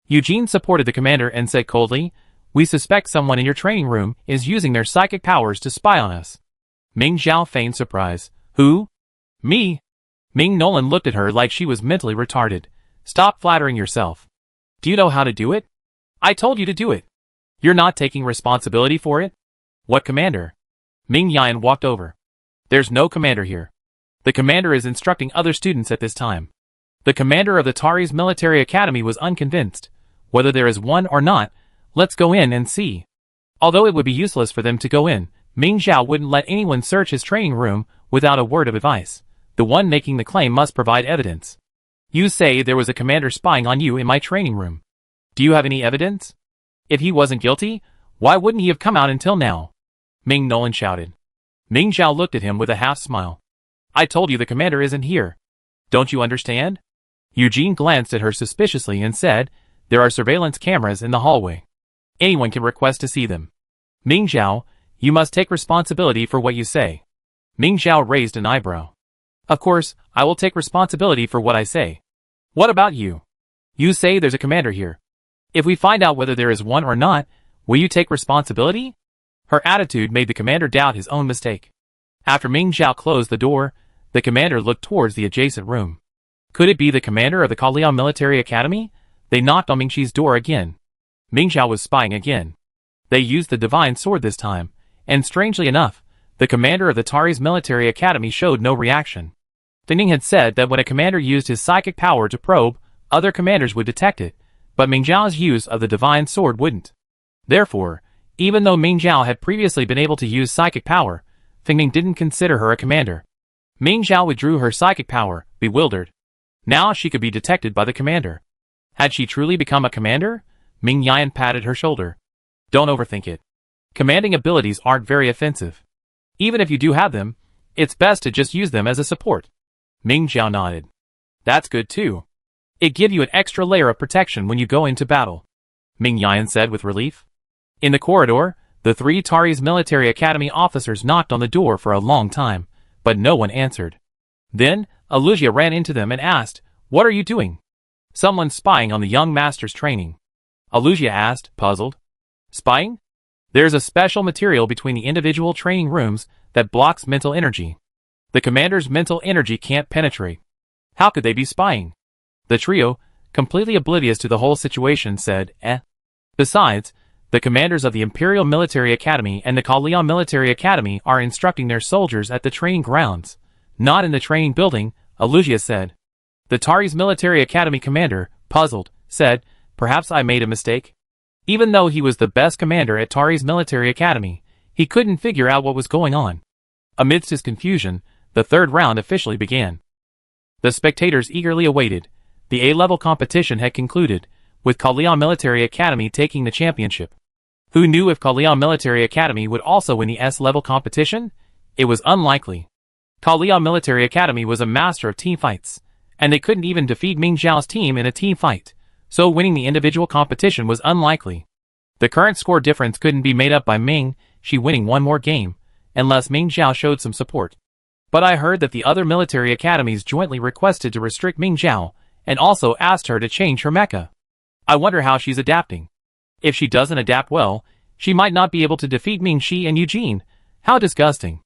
Eugene supported the commander and said coldly, "We suspect someone in your training room is using their psychic powers to spy on us." Ming Zhao feigned surprise. "Who? Me?" Ming Nolan looked at her like she was mentally retarded. "Stop flattering yourself. Do you know how to do it? I told you to do it. You're not taking responsibility for it?" "What commander?" Ming Yan walked over. "There's no commander here. The commander is instructing other students at this time." The commander of the Tari's military academy was unconvinced. "Whether there is one or not, let's go in and see." Although it would be useless for them to go in, Ming Zhao wouldn't let anyone search his training room without a word of advice. The one making the claim must provide evidence. "You say there was a commander spying on you in my training room. Do you have any evidence? If he wasn't guilty, why wouldn't he have come out until now?" Ming Nolan shouted. Ming Zhao looked at him with a half-smile. "I told you the commander isn't here. Don't you understand?" Eugene glanced at her suspiciously and said, "There are surveillance cameras in the hallway. Anyone can request to see them. Ming Zhao, you must take responsibility for what you say." Ming Zhao raised an eyebrow. "Of course, I will take responsibility for what I say. What about you? You say there's a commander here. If we find out whether there is one or not, will you take responsibility?" Her attitude made the commander doubt his own mistake. After Ming Zhao closed the door, the commander looked towards the adjacent room. Could it be the commander of the Kaliao Military Academy? They knocked on Ming Xi's door again. Ming Zhao was spying again. They used the divine sword this time, and strangely enough, the commander of the Tari's military academy showed no reaction. Ding had said that when a commander used his psychic power to probe, other commanders would detect it, but Ming Zhao's use of the divine sword wouldn't. Therefore, even though Ming Zhao had previously been able to use psychic power, Fingning didn't consider her a commander. Ming Zhao withdrew her psychic power, bewildered. Now she could be detected by the commander. Had she truly become a commander? Ming Yan patted her shoulder. "Don't overthink it. Commanding abilities aren't very offensive. Even if you do have them, it's best to just use them as a support." Ming Zhao nodded. "That's good too. It gives you an extra layer of protection when you go into battle," Ming Yan said with relief. In the corridor, the 3 Tari's military academy officers knocked on the door for a long time, but no one answered. Then, Alusia ran into them and asked, "What are you doing?" "Someone's spying on the young master's training," Alusia asked, puzzled. "Spying?" "There's a special material between the individual training rooms that blocks mental energy. The commander's mental energy can't penetrate. How could they be spying? The trio, completely oblivious to the whole situation, said, eh. Besides, the commanders of the Imperial Military Academy and the Kalian Military Academy are instructing their soldiers at the training grounds, not in the training building, Alusia said. The Tari's Military Academy commander, puzzled, said, perhaps I made a mistake. Even though he was the best commander at Tari's Military Academy, he couldn't figure out what was going on. Amidst his confusion, the third round officially began. The spectators eagerly awaited. The A-level competition had concluded, with Kalian Military Academy taking the championship. Who knew if Kalian Military Academy would also win the S-level competition? It was unlikely. Kalian Military Academy was a master of team fights, and they couldn't even defeat Ming Zhao's team in a team fight, so winning the individual competition was unlikely. The current score difference couldn't be made up by Ming Xi winning one more game, unless Ming Zhao showed some support. But I heard that the other military academies jointly requested to restrict Ming Zhao, and also asked her to change her mecha. I wonder how she's adapting. If she doesn't adapt well, she might not be able to defeat Ming Xi and Eugene. How disgusting.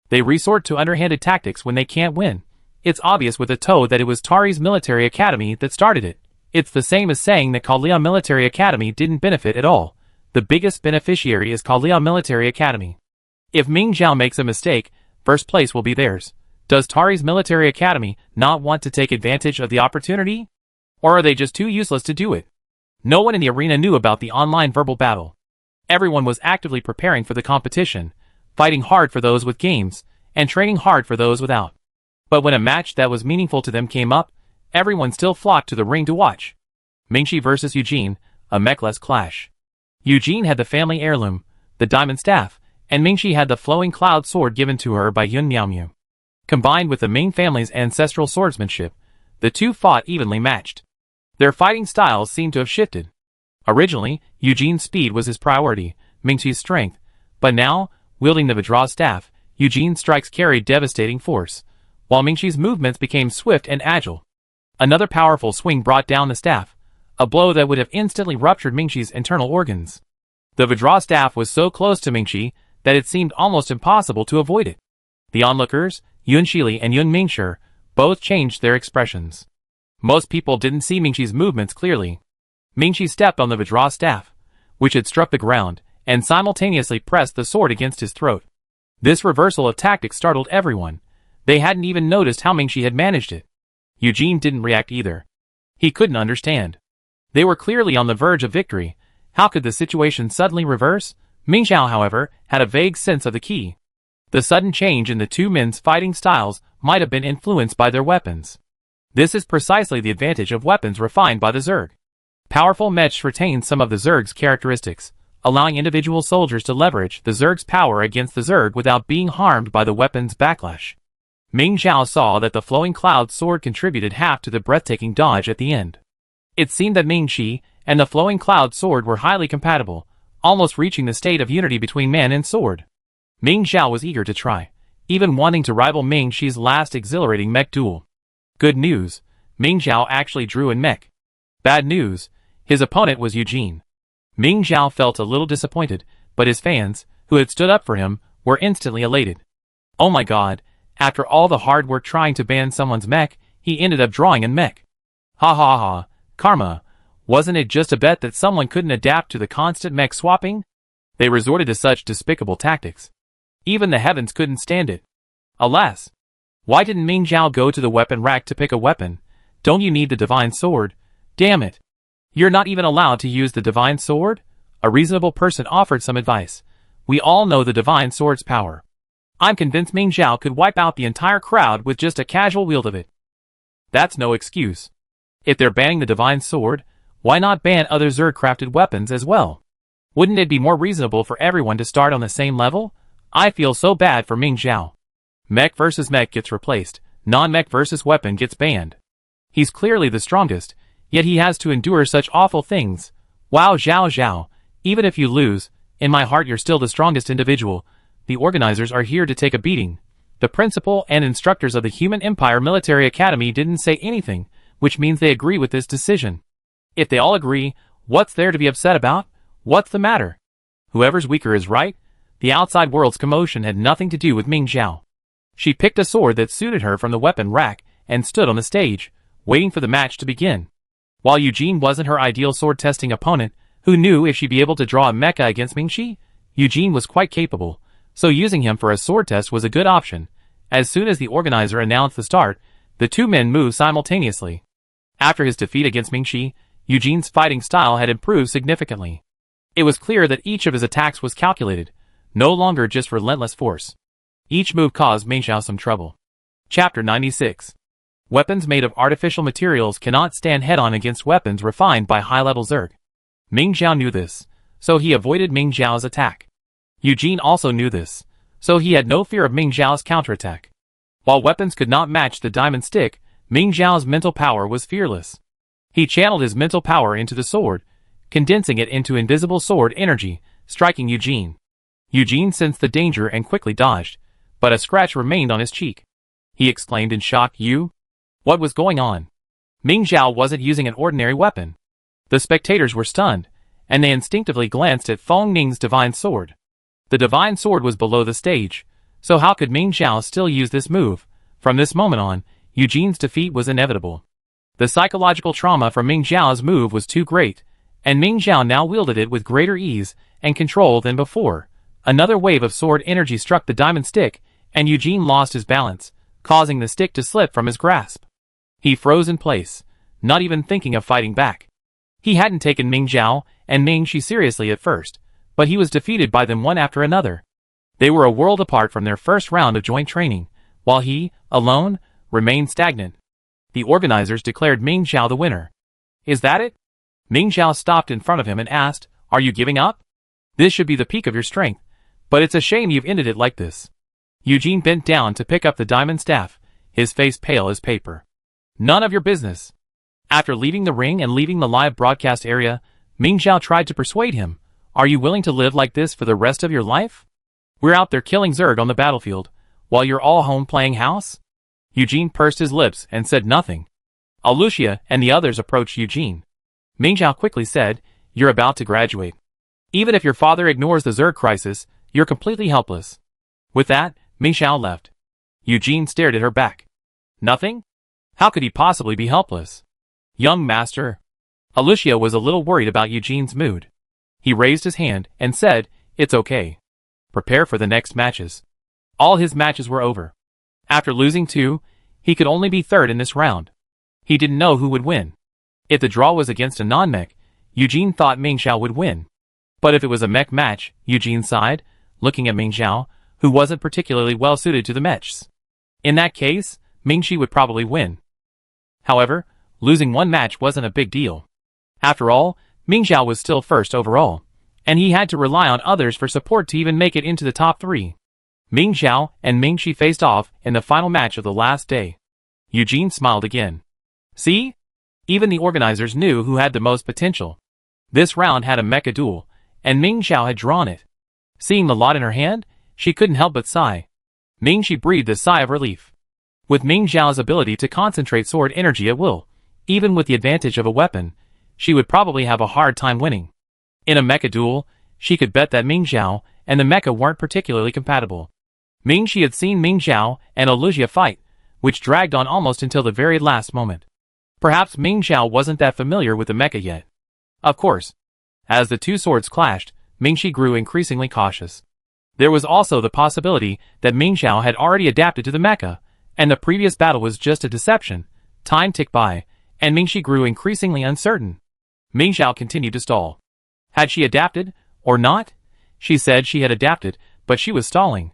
They resort to underhanded tactics when they can't win. It's obvious with a toe that it was Tari's Military Academy that started it. It's the same as saying that Kalian Military Academy didn't benefit at all. The biggest beneficiary is Kalian Military Academy. If Ming Zhao makes a mistake, first place will be theirs. Does Tari's Military Academy not want to take advantage of the opportunity? Or are they just too useless to do it? No one in the arena knew about the online verbal battle. Everyone was actively preparing for the competition, fighting hard for those with games, and training hard for those without. But when a match that was meaningful to them came up, everyone still flocked to the ring to watch. Mingxi versus Eugene, a mechless clash. Eugene had the family heirloom, the diamond staff, and Mingxi had the flowing cloud sword given to her by Yun Miaomiu. Combined with the Ming family's ancestral swordsmanship, the two fought evenly matched. Their fighting styles seemed to have shifted. Originally, Eugene's speed was his priority, Mingxi's strength, but now, wielding the Vajra staff, Eugene's strikes carried devastating force, while Mingxi's movements became swift and agile. Another powerful swing brought down the staff, a blow that would have instantly ruptured Mingxi's internal organs. The Vajra staff was so close to Mingxi that it seemed almost impossible to avoid it. The onlookers, Yun Shili and Yun Mingshi, both changed their expressions. Most people didn't see Mingxi's movements clearly. Mingxi stepped on the Vajra staff, which had struck the ground, and simultaneously pressed the sword against his throat. This reversal of tactics startled everyone. They hadn't even noticed how Mingxi had managed it. Eugene didn't react either. He couldn't understand. They were clearly on the verge of victory. How could the situation suddenly reverse? Ming Zhao, however, had a vague sense of the key. The sudden change in the two men's fighting styles might have been influenced by their weapons. This is precisely the advantage of weapons refined by the Zerg. Powerful mechs retain some of the Zerg's characteristics, allowing individual soldiers to leverage the Zerg's power against the Zerg without being harmed by the weapon's backlash. Ming Zhao saw that the flowing cloud sword contributed half to the breathtaking dodge at the end. It seemed that Ming Xi and the flowing cloud sword were highly compatible, almost reaching the state of unity between man and sword. Ming Zhao was eager to try, even wanting to rival Ming Xi's last exhilarating mech duel. Good news, Ming Zhao actually drew in mech. Bad news, his opponent was Eugene. Ming Zhao felt a little disappointed, but his fans, who had stood up for him, were instantly elated. Oh my god, after all the hard work trying to ban someone's mech, he ended up drawing in mech. Ha ha ha, karma. Wasn't it just a bet that someone couldn't adapt to the constant mech swapping? They resorted to such despicable tactics. Even the heavens couldn't stand it. Alas! Why didn't Ming Zhao go to the weapon rack to pick a weapon? Don't you need the divine sword? Damn it! You're not even allowed to use the divine sword? A reasonable person offered some advice. We all know the divine sword's power. I'm convinced Ming Zhao could wipe out the entire crowd with just a casual wield of it. That's no excuse. If they're banning the divine sword, why not ban other Zerg-crafted weapons as well? Wouldn't it be more reasonable for everyone to start on the same level? I feel so bad for Ming Zhao. Mech versus mech gets replaced, non-mech versus weapon gets banned. He's clearly the strongest, yet he has to endure such awful things. Wow, Zhao Zhao, even if you lose, in my heart you're still the strongest individual. The organizers are here to take a beating. The principal and instructors of the Human Empire Military Academy didn't say anything, which means they agree with this decision. If they all agree, what's there to be upset about? What's the matter? Whoever's weaker is right. The outside world's commotion had nothing to do with Ming Zhao. She picked a sword that suited her from the weapon rack and stood on the stage, waiting for the match to begin. While Eugene wasn't her ideal sword-testing opponent, who knew if she'd be able to draw a mecha against Mingxi, Eugene was quite capable, so using him for a sword test was a good option. As soon as the organizer announced the start, the two men moved simultaneously. After his defeat against Mingxi, Eugene's fighting style had improved significantly. It was clear that each of his attacks was calculated, no longer just relentless force. Each move caused Mingxiao some trouble. Chapter 96. Weapons made of artificial materials cannot stand head-on against weapons refined by high-level Zerg. Mingxiao knew this, so he avoided Mingxiao's attack. Eugene also knew this, so he had no fear of Mingxiao's counterattack. While weapons could not match the diamond stick, Mingxiao's mental power was fearless. He channeled his mental power into the sword, condensing it into invisible sword energy, striking Eugene. Eugene sensed the danger and quickly dodged, but a scratch remained on his cheek. He exclaimed in shock, "You?" What was going on? Mingxiao wasn't using an ordinary weapon. The spectators were stunned, and they instinctively glanced at Feng Ning's divine sword. The divine sword was below the stage, so how could Mingxiao still use this move? From this moment on, Eugene's defeat was inevitable. The psychological trauma from Mingxiao's move was too great, and Mingxiao now wielded it with greater ease and control than before. Another wave of sword energy struck the diamond stick, and Eugene lost his balance, causing the stick to slip from his grasp. He froze in place, not even thinking of fighting back. He hadn't taken Mingxiao and Mingxi seriously at first, but he was defeated by them one after another. They were a world apart from their first round of joint training, while he, alone, remained stagnant. The organizers declared Mingxiao the winner. "Is that it?" Mingxiao stopped in front of him and asked, "Are you giving up? This should be the peak of your strength, but it's a shame you've ended it like this." Eugene bent down to pick up the diamond staff, his face pale as paper. "None of your business." After leaving the ring and leaving the live broadcast area, Mingxiao tried to persuade him, "Are you willing to live like this for the rest of your life? We're out there killing Zerg on the battlefield, while you're all home playing house?" Eugene pursed his lips and said nothing. Alucia and the others approached Eugene. Mingxiao quickly said, "You're about to graduate. Even if your father ignores the Zerg crisis, you're completely helpless." With that, Mingxiao left. Eugene stared at her back. "Nothing? How could he possibly be helpless?" "Young master." Alucia was a little worried about Eugene's mood. He raised his hand and said, "It's okay. Prepare for the next matches." All his matches were over. After losing 2, he could only be third in this round. He didn't know who would win. If the draw was against a non-mech, Eugene thought Mingxiao would win. But if it was a mech match, Eugene sighed, looking at Mingxiao, who wasn't particularly well suited to the mechs. In that case, Mingxi would probably win. However, losing one match wasn't a big deal. After all, Mingxiao was still first overall, and he had to rely on others for support to even make it into the top 3. Mingxiao and Mingxi faced off in the final match of the last day. Eugene smiled again. "See? Even the organizers knew who had the most potential." This round had a mecha duel, and Mingxiao had drawn it. Seeing the lot in her hand, she couldn't help but sigh. Mingxi breathed a sigh of relief. With Mingxiao's ability to concentrate sword energy at will, even with the advantage of a weapon, she would probably have a hard time winning. In a mecha duel, she could bet that Mingxiao and the mecha weren't particularly compatible. Mingxi had seen Mingxiao and Alucia fight, which dragged on almost until the very last moment. Perhaps Mingxiao wasn't that familiar with the mecha yet. Of course, as the two swords clashed, Mingxi grew increasingly cautious. There was also the possibility that Mingxiao had already adapted to the mecha, and the previous battle was just a deception. Time ticked by, and Mingxi grew increasingly uncertain. Mingxiao continued to stall. Had she adapted, or not? She said she had adapted, but she was stalling.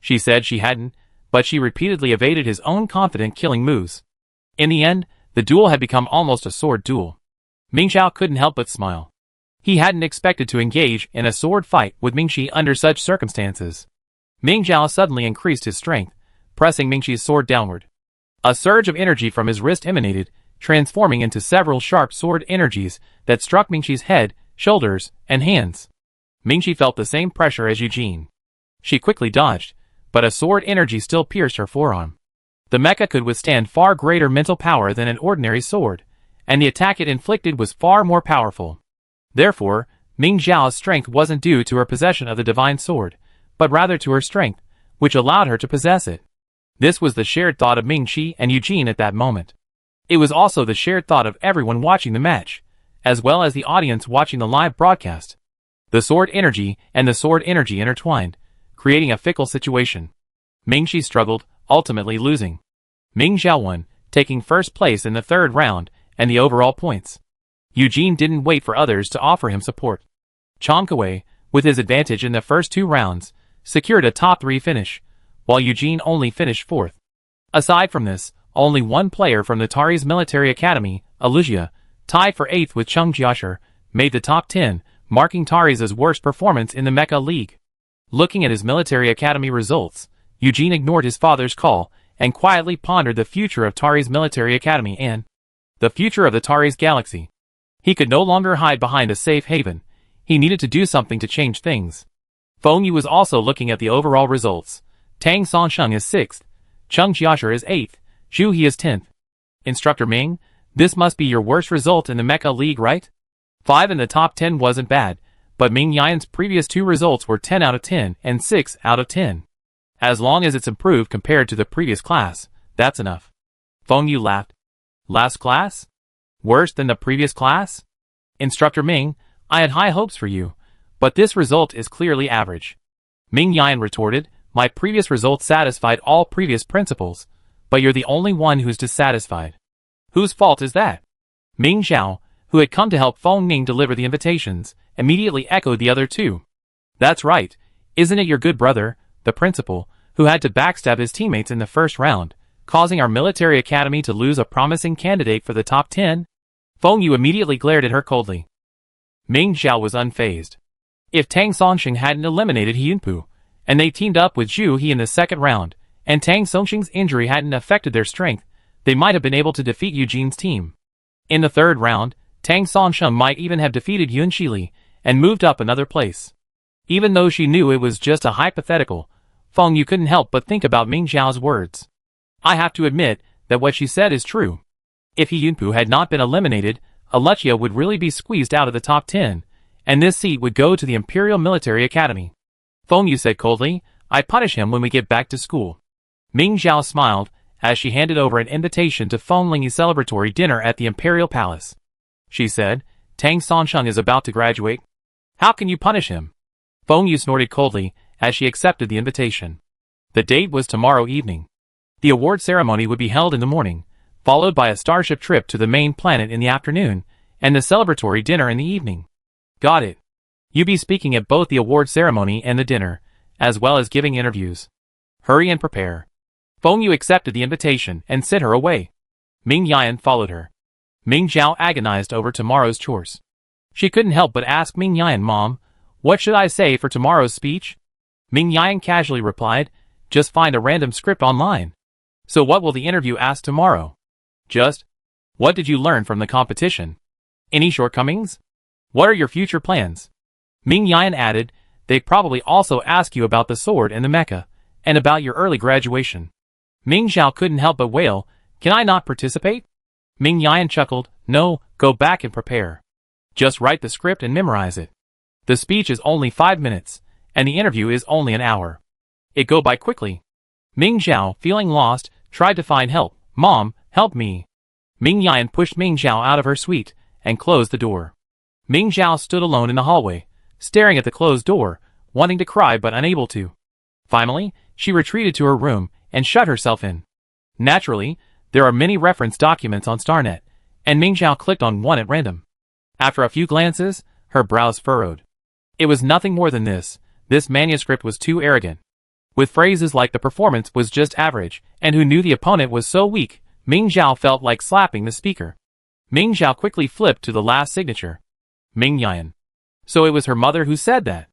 She said she hadn't, but she repeatedly evaded his own confident killing moves. In the end, the duel had become almost a sword duel. Mingxiao couldn't help but smile. He hadn't expected to engage in a sword fight with Mingxi under such circumstances. Mingxiao suddenly increased his strength, pressing Mingxi's sword downward. A surge of energy from his wrist emanated, transforming into several sharp sword energies that struck Mingxi's head, shoulders, and hands. Mingxi felt the same pressure as Eugene. She quickly dodged, but a sword energy still pierced her forearm. The mecha could withstand far greater mental power than an ordinary sword, and the attack it inflicted was far more powerful. Therefore, Mingxiao's strength wasn't due to her possession of the divine sword, but rather to her strength, which allowed her to possess it. This was the shared thought of Ming-Chi and Eugene at that moment. It was also the shared thought of everyone watching the match, as well as the audience watching the live broadcast. The sword energy and the sword energy intertwined, creating a fickle situation. Ming-Chi struggled, ultimately losing. Ming Zhao won, taking first place in the third round and the overall points. Eugene didn't wait for others to offer him support. Chong Kuei, with his advantage in the first 2 rounds, secured a top 3 finish, while Eugene only finished 4th. Aside from this, only one player from the Tari's military academy, Alusia, tied for 8th with Chung Jiasher, made the top 10, marking Tari's worst performance in the Mecha League. Looking at his military academy results, Eugene ignored his father's call and quietly pondered the future of Tari's military academy and the future of the Tari's galaxy. He could no longer hide behind a safe haven. He needed to do something to change things. Feng Yu was also looking at the overall results. Tang Songsheng is 6th, Chung Jiasher is 8th, Zhu He is 10th. Instructor Ming, this must be your worst result in the Mecha League, right? 5 in the top 10 wasn't bad, but Ming Yan's previous 2 results were 10 out of 10 and 6 out of 10. As long as it's improved compared to the previous class, that's enough. Feng Yu laughed. Last class? Worse than the previous class? Instructor Ming, I had high hopes for you, but this result is clearly average. Ming Yan retorted, my previous results satisfied all previous principles, but you're the only one who's dissatisfied. Whose fault is that? Ming Zhao, who had come to help Feng Ning deliver the invitations, immediately echoed the other 2. That's right, isn't it your good brother, the principal, who had to backstab his teammates in the first round, causing our military academy to lose a promising candidate for the top 10? Feng Yu immediately glared at her coldly. Ming Zhao was unfazed. If Tang Songsheng hadn't eliminated Yunpu, and they teamed up with Zhu He in the second round, and Tang Songsheng's injury hadn't affected their strength, they might have been able to defeat Eugene's team. In the third round, Tang Songsheng might even have defeated Yun Shili and moved up another place. Even though she knew it was just a hypothetical, Feng Yu couldn't help but think about Ming Zhao's words. I have to admit that what she said is true. If Yunpu had not been eliminated, Alucia would really be squeezed out of the top 10, and this seat would go to the Imperial Military Academy. Feng Yu said coldly, I punish him when we get back to school. Ming Zhao smiled as she handed over an invitation to Feng Lingyi's celebratory dinner at the Imperial Palace. She said, Tang Songsheng is about to graduate. How can you punish him? Feng Yu snorted coldly as she accepted the invitation. The date was tomorrow evening. The award ceremony would be held in the morning, followed by a starship trip to the main planet in the afternoon, and the celebratory dinner in the evening. Got it. You be speaking at both the award ceremony and the dinner, as well as giving interviews. Hurry and prepare. Feng Yu accepted the invitation and sent her away. Ming Yan followed her. Ming Zhao agonized over tomorrow's chores. She couldn't help but ask Ming Yan, Mom, what should I say for tomorrow's speech? Ming Yan casually replied, just find a random script online. So what will the interview ask tomorrow? Just, what did you learn from the competition? Any shortcomings? What are your future plans? Ming Yan added, they'd probably also ask you about the sword and the mecha, and about your early graduation. Ming Zhao couldn't help but wail, can I not participate? Ming Yan chuckled, no, go back and prepare. Just write the script and memorize it. The speech is only 5 minutes, and the interview is only an hour. It go by quickly. Ming Zhao, feeling lost, tried to find help. Mom, help me. Ming Yan pushed Ming Zhao out of her suite and closed the door. Ming Zhao stood alone in the hallway, staring at the closed door, wanting to cry but unable to. Finally, she retreated to her room and shut herself in. Naturally, there are many reference documents on StarNet, and Ming Zhao clicked on one at random. After a few glances, her brows furrowed. It was nothing more than this. This manuscript was too arrogant. With phrases like the performance was just average, and who knew the opponent was so weak, Ming Zhao felt like slapping the speaker. Ming Zhao quickly flipped to the last signature. Ming Yan. So it was her mother who said that.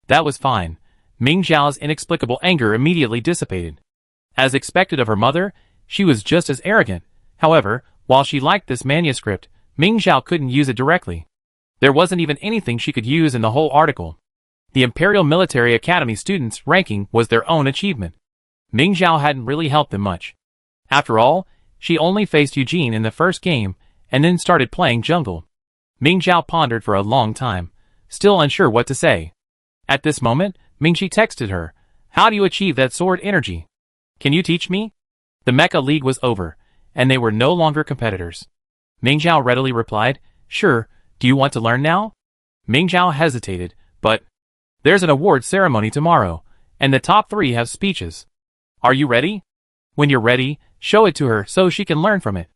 That was fine. Ming Zhao's inexplicable anger immediately dissipated. As expected of her mother, she was just as arrogant. However, while she liked this manuscript, Ming Zhao couldn't use it directly. There wasn't even anything she could use in the whole article. The Imperial Military Academy students' ranking was their own achievement. Ming Zhao hadn't really helped them much. After all, she only faced Eugene in the first game, and then started playing jungle. Ming Zhao pondered for a long time, still unsure what to say. At this moment, Ming-Chi texted her, how do you achieve that sword energy? Can you teach me? The Mecha League was over, and they were no longer competitors. Ming Zhao readily replied, Sure, do you want to learn now? Ming Zhao hesitated, but there's an award ceremony tomorrow, and the top 3 have speeches. Are you ready? When you're ready, show it to her so she can learn from it.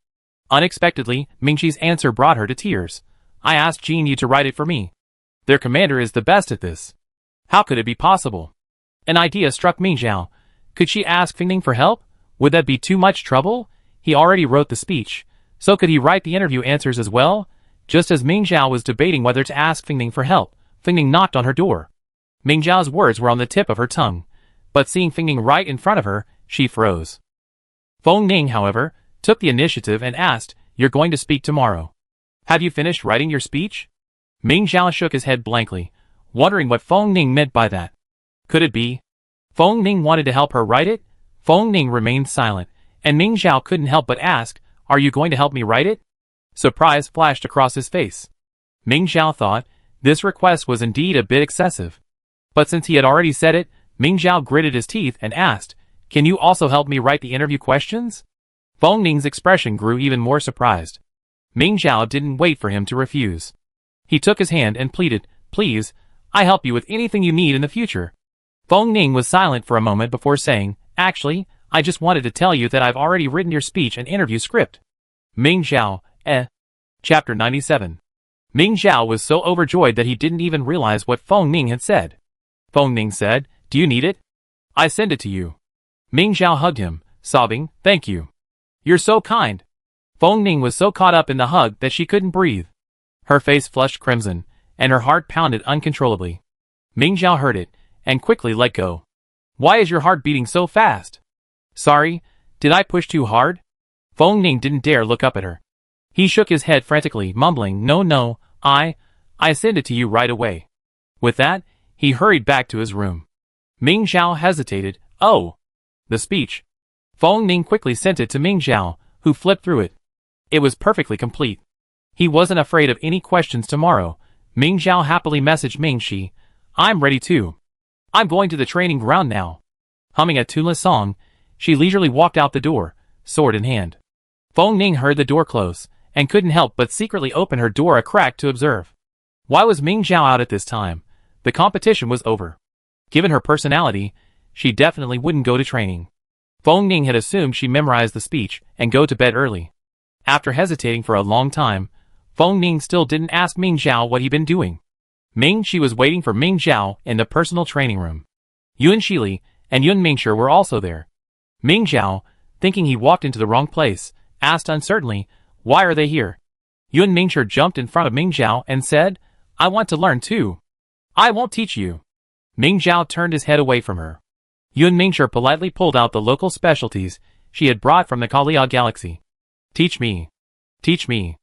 Unexpectedly, Mingxi's answer brought her to tears. I asked Jin Yu to write it for me. Their commander is the best at this. How could it be possible? An idea struck Ming Zhao. Could she ask Fing Ning for help? Would that be too much trouble? He already wrote the speech, so could he write the interview answers as well? Just as Ming Zhao was debating whether to ask Fing Ning for help, Fing Ning knocked on her door. Ming Zhao's words were on the tip of her tongue, but seeing Fing Ning right in front of her, she froze. Feng Ning, however, took the initiative and asked, You're going to speak tomorrow. Have you finished writing your speech? Ming Zhao shook his head blankly, wondering what Feng Ning meant by that. Could it be? Feng Ning wanted to help her write it? Feng Ning remained silent, and Ming Zhao couldn't help but ask, Are you going to help me write it? Surprise flashed across his face. Ming Zhao thought, this request was indeed a bit excessive. But since he had already said it, Ming Zhao gritted his teeth and asked, Can you also help me write the interview questions? Feng Ning's expression grew even more surprised. Ming Zhao didn't wait for him to refuse. He took his hand and pleaded, Please, I help you with anything you need in the future. Feng Ning was silent for a moment before saying, Actually, I just wanted to tell you that I've already written your speech and interview script. Ming Zhao, Chapter 97. Ming Zhao was so overjoyed that he didn't even realize what Feng Ning had said. Feng Ning said, Do you need it? I send it to you. Ming Zhao hugged him, sobbing, Thank you. You're so kind. Feng Ning was so caught up in the hug that she couldn't breathe. Her face flushed crimson, and her heart pounded uncontrollably. Ming Zhao heard it, and quickly let go. Why is your heart beating so fast? Sorry, did I push too hard? Feng Ning didn't dare look up at her. He shook his head frantically, mumbling, No, I send it to you right away. With that, he hurried back to his room. Ming Zhao hesitated. Oh! The speech. Feng Ning quickly sent it to Ming Zhao, who flipped through it. It was perfectly complete. He wasn't afraid of any questions tomorrow. Ming Zhao happily messaged Ming Shi, I'm ready too. I'm going to the training ground now. Humming a tuneless song, she leisurely walked out the door, sword in hand. Feng Ning heard the door close, and couldn't help but secretly open her door a crack to observe. Why was Ming Zhao out at this time? The competition was over. Given her personality, she definitely wouldn't go to training. Feng Ning had assumed she memorized the speech and go to bed early. After hesitating for a long time, Feng Ning still didn't ask Ming Zhao what he'd been doing. Ming Shi was waiting for Ming Zhao in the personal training room. Yun Shili and Yun Mingshi were also there. Ming Zhao, thinking he walked into the wrong place, asked uncertainly, Why are they here? Yun Mingshi jumped in front of Ming Zhao and said, I want to learn too. I won't teach you. Ming Zhao turned his head away from her. Yun Mingshi politely pulled out the local specialties she had brought from the Kalia galaxy. Teach me. Teach me.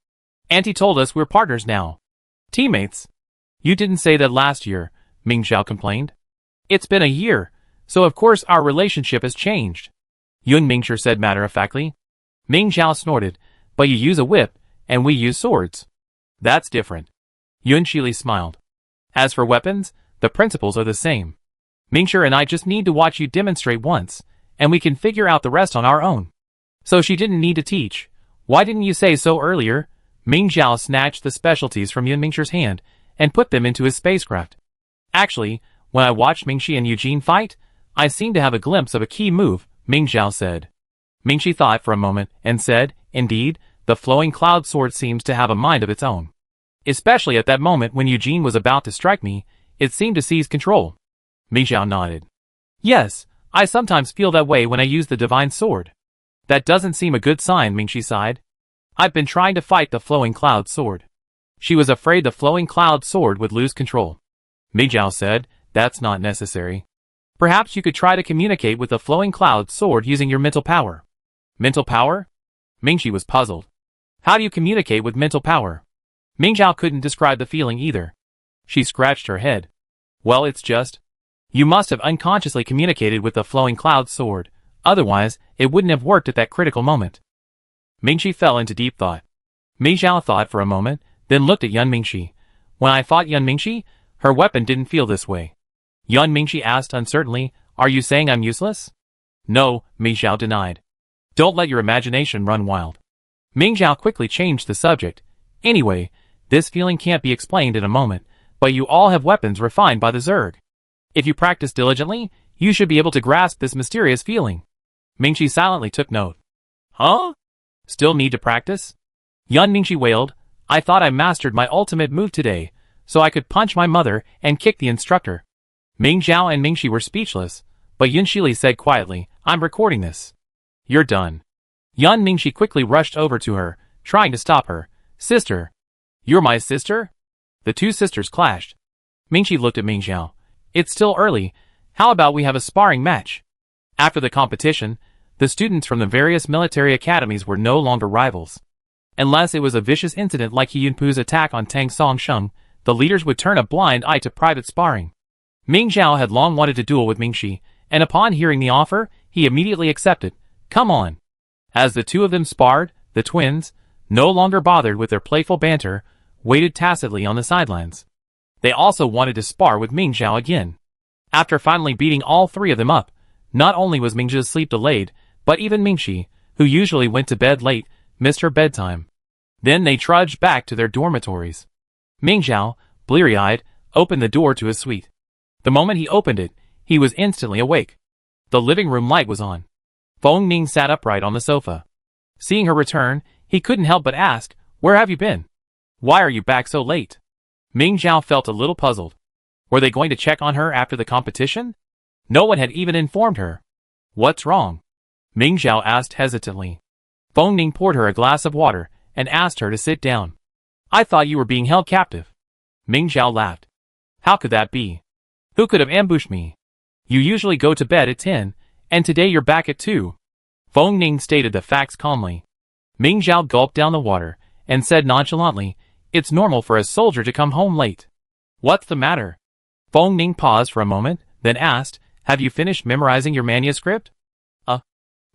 Auntie told us we're partners now. Teammates. You didn't say that last year, Ming Zhao complained. It's been a year, so of course our relationship has changed. Yun Mingshi said matter-of-factly. Ming Zhao snorted, But you use a whip, and we use swords. That's different. Yun Shili smiled. As for weapons, the principles are the same. Mingshi and I just need to watch you demonstrate once, and we can figure out the rest on our own. So she didn't need to teach. Why didn't you say so earlier? Ming Zhao snatched the specialties from Yun Mingshi's hand and put them into his spacecraft. Actually, when I watched Mingxi and Eugene fight, I seemed to have a glimpse of a key move, Ming Zhao said. Mingxi thought for a moment and said, Indeed, the flowing cloud sword seems to have a mind of its own. Especially at that moment when Eugene was about to strike me, it seemed to seize control. Ming Zhao nodded. Yes, I sometimes feel that way when I use the divine sword. That doesn't seem a good sign, Mingxi sighed. I've been trying to fight the flowing cloud sword. She was afraid the flowing cloud sword would lose control. Ming Zhao said, That's not necessary. Perhaps you could try to communicate with the flowing cloud sword using your mental power. Mental power? Mingxi was puzzled. How do you communicate with mental power? Ming Zhao couldn't describe the feeling either. She scratched her head. Well, it's just. You must have unconsciously communicated with the flowing cloud sword, otherwise it wouldn't have worked at that critical moment. Mingxi fell into deep thought. Ming Zhao thought for a moment, then looked at Yun Mingxi. When I fought Yun Mingxi, her weapon didn't feel this way. Yun Mingxi asked uncertainly, Are you saying I'm useless? No, Ming Xiao denied. Don't let your imagination run wild. Ming Xiao quickly changed the subject. Anyway, this feeling can't be explained in a moment, but you all have weapons refined by the Zerg. If you practice diligently, you should be able to grasp this mysterious feeling. Mingxi silently took note. Huh? Still need to practice? Yun Mingxi wailed. I thought I mastered my ultimate move today, so I could punch my mother and kick the instructor. Ming Zhao and Mingxi were speechless, but Yun Shili said quietly, I'm recording this. You're done. Yun Mingxi quickly rushed over to her, trying to stop her. Sister. You're my sister? The two sisters clashed. Mingxi looked at Ming Zhao. It's still early. How about we have a sparring match? After the competition, the students from the various military academies were no longer rivals. Unless it was a vicious incident like He Yunpu's attack on Tang Songsheng, the leaders would turn a blind eye to private sparring. Ming Zhao had long wanted to duel with Mingxi, and upon hearing the offer, he immediately accepted. Come on. As the two of them sparred, the twins, no longer bothered with their playful banter, waited tacitly on the sidelines. They also wanted to spar with Ming Zhao again. After finally beating all three of them up, not only was Mingxi's sleep delayed, but even Mingxi, who usually went to bed late, missed her bedtime. Then they trudged back to their dormitories. Ming Zhao, bleary-eyed, opened the door to his suite. The moment he opened it, he was instantly awake. The living room light was on. Feng Ning sat upright on the sofa. Seeing her return, he couldn't help but ask, Where have you been? Why are you back so late? Ming Zhao felt a little puzzled. Were they going to check on her after the competition? No one had even informed her. What's wrong? Ming Zhao asked hesitantly. Feng Ning poured her a glass of water and asked her to sit down. I thought you were being held captive. Ming Zhao laughed. How could that be? Who could have ambushed me? You usually go to bed at 10, and today you're back at 2. Feng Ning stated the facts calmly. Ming Zhao gulped down the water and said nonchalantly, It's normal for a soldier to come home late. What's the matter? Feng Ning paused for a moment, then asked, Have you finished memorizing your manuscript?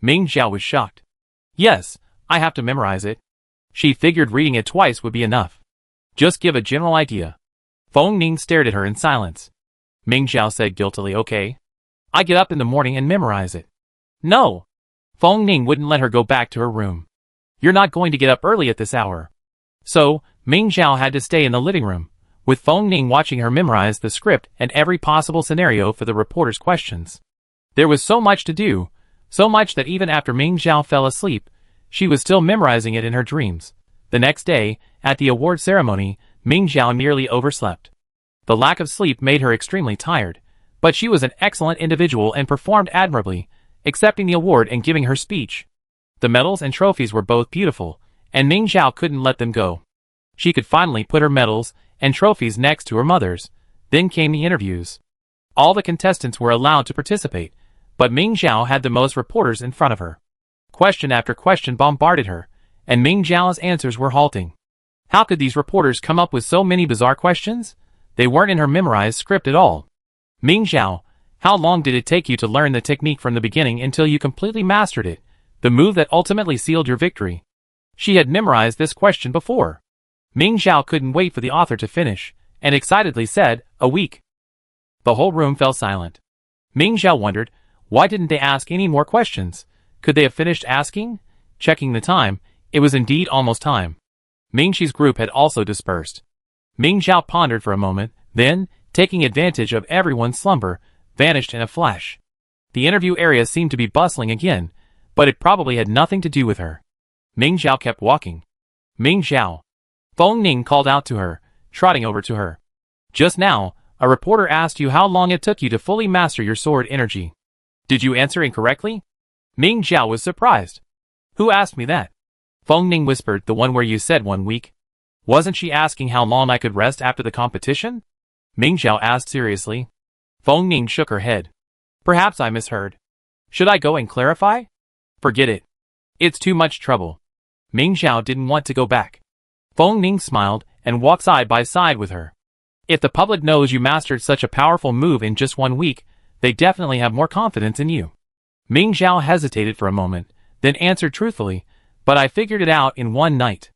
Ming Zhao was shocked. Yes, I have to memorize it. She figured reading it twice would be enough. Just give a general idea. Feng Ning stared at her in silence. Ming Zhao said guiltily, Okay. I get up in the morning and memorize it. No. Feng Ning wouldn't let her go back to her room. You're not going to get up early at this hour. So, Ming Zhao had to stay in the living room, with Feng Ning watching her memorize the script and every possible scenario for the reporter's questions. There was so much to do, so much that even after Ming Zhao fell asleep, she was still memorizing it in her dreams. The next day, at the award ceremony, Ming Zhao nearly overslept. The lack of sleep made her extremely tired, but she was an excellent individual and performed admirably, accepting the award and giving her speech. The medals and trophies were both beautiful, and Ming Zhao couldn't let them go. She could finally put her medals and trophies next to her mother's. Then came the interviews. All the contestants were allowed to participate, but Ming Zhao had the most reporters in front of her. Question after question bombarded her, and Ming Zhao's answers were halting. How could these reporters come up with so many bizarre questions? They weren't in her memorized script at all. Ming Zhao, how long did it take you to learn the technique from the beginning until you completely mastered it, the move that ultimately sealed your victory? She had memorized this question before. Ming Zhao couldn't wait for the author to finish, and excitedly said, A week. The whole room fell silent. Ming Zhao wondered, why didn't they ask any more questions? Could they have finished asking? Checking the time, it was indeed almost time. Mingxi's group had also dispersed. Ming Zhao pondered for a moment, then, taking advantage of everyone's slumber, vanished in a flash. The interview area seemed to be bustling again, but it probably had nothing to do with her. Ming Zhao kept walking. Ming Zhao. Feng Ning called out to her, trotting over to her. Just now, a reporter asked you how long it took you to fully master your sword energy. Did you answer incorrectly? Ming Zhao was surprised. Who asked me that? Feng Ning whispered, the one where you said 1 week. Wasn't she asking how long I could rest after the competition? Ming Zhao asked seriously. Feng Ning shook her head. Perhaps I misheard. Should I go and clarify? Forget it. It's too much trouble. Ming Zhao didn't want to go back. Feng Ning smiled and walked side by side with her. If the public knows you mastered such a powerful move in just 1 week, they definitely have more confidence in you. Ming Zhao hesitated for a moment, then answered truthfully, but I figured it out in 1 night.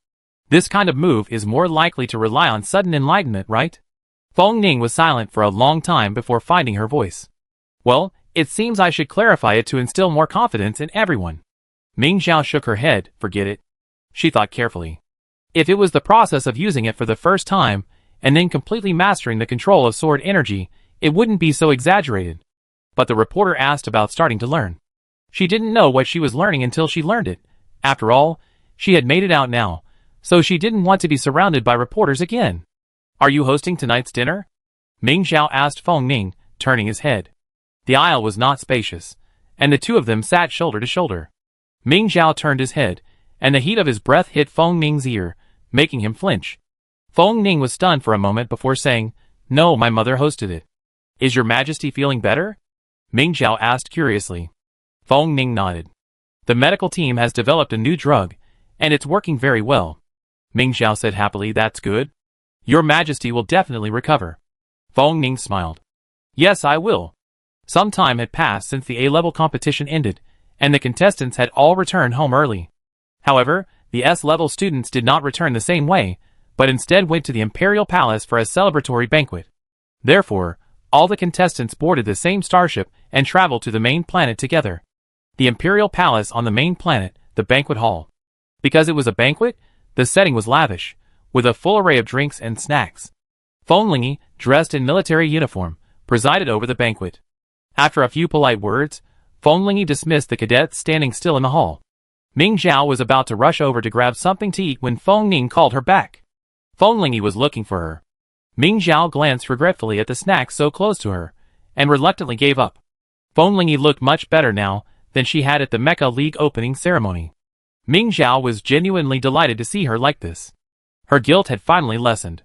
This kind of move is more likely to rely on sudden enlightenment, right? Feng Ning was silent for a long time before finding her voice. Well, It seems I should clarify it to instill more confidence in everyone. Ming Xiao shook her head. Forget it. She thought carefully. If it was the process of using it for the first time, and then completely mastering the control of sword energy, it wouldn't be so exaggerated. But the reporter asked about starting to learn. She didn't know what she was learning until she learned it. After all, she had made it out now, so she didn't want to be surrounded by reporters again. Are you hosting tonight's dinner? Ming Xiao asked Feng Ning, turning his head. The aisle was not spacious, and the two of them sat shoulder to shoulder. Ming Xiao turned his head, and the heat of his breath hit Feng Ning's ear, making him flinch. Feng Ning was stunned for a moment before saying, No, my mother hosted it. Is your majesty feeling better? Ming Xiao asked curiously. Feng Ning nodded. The medical team has developed a new drug, and it's working very well. Ming Xiao said happily, That's good. Your majesty will definitely recover. Feng Ning smiled. Yes, I will. Some time had passed since the A-level competition ended, and the contestants had all returned home early. However, the S-level students did not return the same way, but instead went to the Imperial Palace for a celebratory banquet. Therefore, all the contestants boarded the same starship and traveled to the main planet together. The Imperial Palace on the main planet, the banquet hall. Because it was a banquet, the setting was lavish, with a full array of drinks and snacks. Feng Ling, dressed in military uniform, presided over the banquet. After a few polite words, Feng Ling dismissed the cadets standing still in the hall. Ming Xiao was about to rush over to grab something to eat when Feng Ning called her back. Feng Ling was looking for her. Ming Xiao glanced regretfully at the snacks so close to her, and reluctantly gave up. Feng Ling looked much better now than she had at the Mecha League opening ceremony. Ming Xiao was genuinely delighted to see her like this. Her guilt had finally lessened.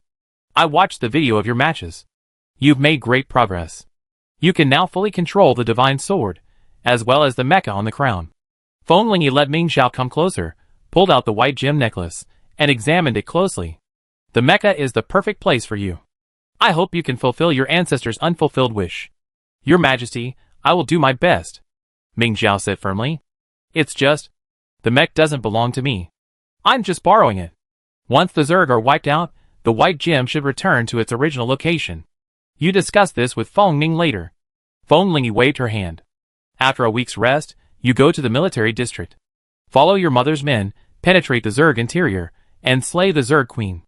I watched the video of your matches. You've made great progress. You can now fully control the divine sword, as well as the mecha on the crown. Feng Ling let Ming Xiao come closer, pulled out the white gem necklace, and examined it closely. The mecha is the perfect place for you. I hope you can fulfill your ancestors' unfulfilled wish. Your Majesty, I will do my best, Ming Xiao said firmly. It's just, the mech doesn't belong to me. I'm just borrowing it. Once the Zerg are wiped out, the white gem should return to its original location. You discuss this with Feng Ning later. Feng Ling waved her hand. After a week's rest, you go to the military district. Follow your mother's men, penetrate the Zerg interior, and slay the Zerg queen.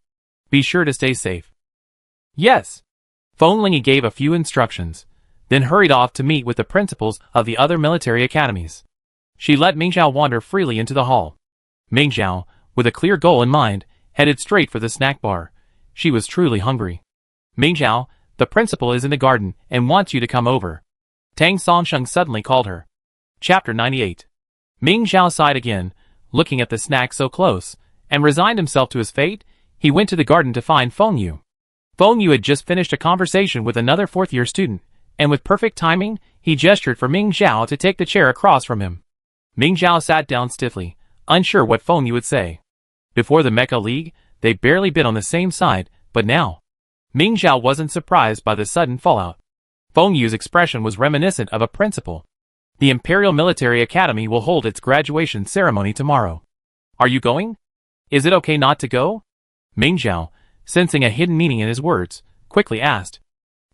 Be sure to stay safe. Yes. Feng Ling gave a few instructions, then hurried off to meet with the principals of the other military academies. She let Ming Xiao wander freely into the hall. Ming Xiao, with a clear goal in mind, headed straight for the snack bar. She was truly hungry. Ming Xiao, the principal is in the garden and wants you to come over. Tang Songsheng suddenly called her. Chapter 98. Ming Xiao sighed again, looking at the snack so close, and resigned himself to his fate. He went to the garden to find Feng Yu. Feng Yu had just finished a conversation with another fourth-year student, and with perfect timing, he gestured for Ming Xiao to take the chair across from him. Ming Xiao sat down stiffly, unsure what Feng Yu would say. Before the Mecha League, they barely been on the same side, but now, Ming Xiao wasn't surprised by the sudden fallout. Feng Yu's expression was reminiscent of a principal. The Imperial Military Academy will hold its graduation ceremony tomorrow. Are you going? Is it okay not to go? Ming Xiao, sensing a hidden meaning in his words, quickly asked.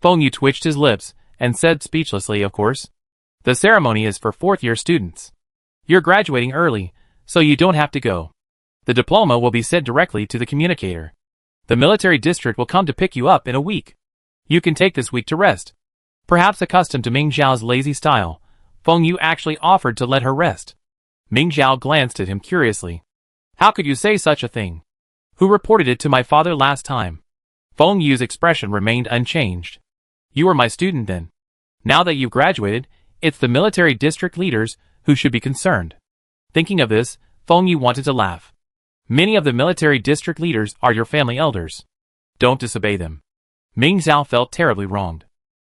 Feng Yu twitched his lips and said speechlessly, Of course. The ceremony is for fourth-year students. You're graduating early, so you don't have to go. The diploma will be sent directly to the communicator. The military district will come to pick you up in a week. You can take this week to rest. Perhaps accustomed to Ming Xiao's lazy style, Feng Yu actually offered to let her rest. Ming Xiao glanced at him curiously. How could you say such a thing? Who reported it to my father last time? Feng Yu's expression remained unchanged. You were my student then. Now that you've graduated, it's the military district leaders who should be concerned. Thinking of this, Feng Yu wanted to laugh. Many of the military district leaders are your family elders. Don't disobey them. Ming Xiao felt terribly wronged.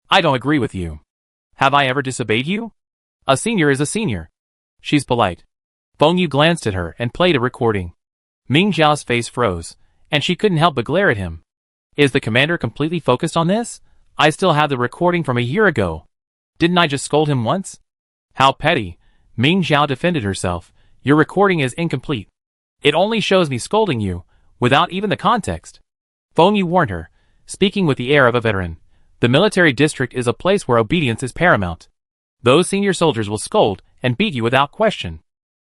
I don't agree with you. Have I ever disobeyed you? A senior is a senior. She's polite. Feng Yu glanced at her and played a recording. Ming Xiao's face froze, and she couldn't help but glare at him. Is the commander completely focused on this? I still have the recording from a year ago. Didn't I just scold him once? How petty. Ming Xiao defended herself. Your recording is incomplete. It only shows me scolding you, without even the context. Feng Yu warned her, speaking with the air of a veteran. The military district is a place where obedience is paramount. Those senior soldiers will scold and beat you without question.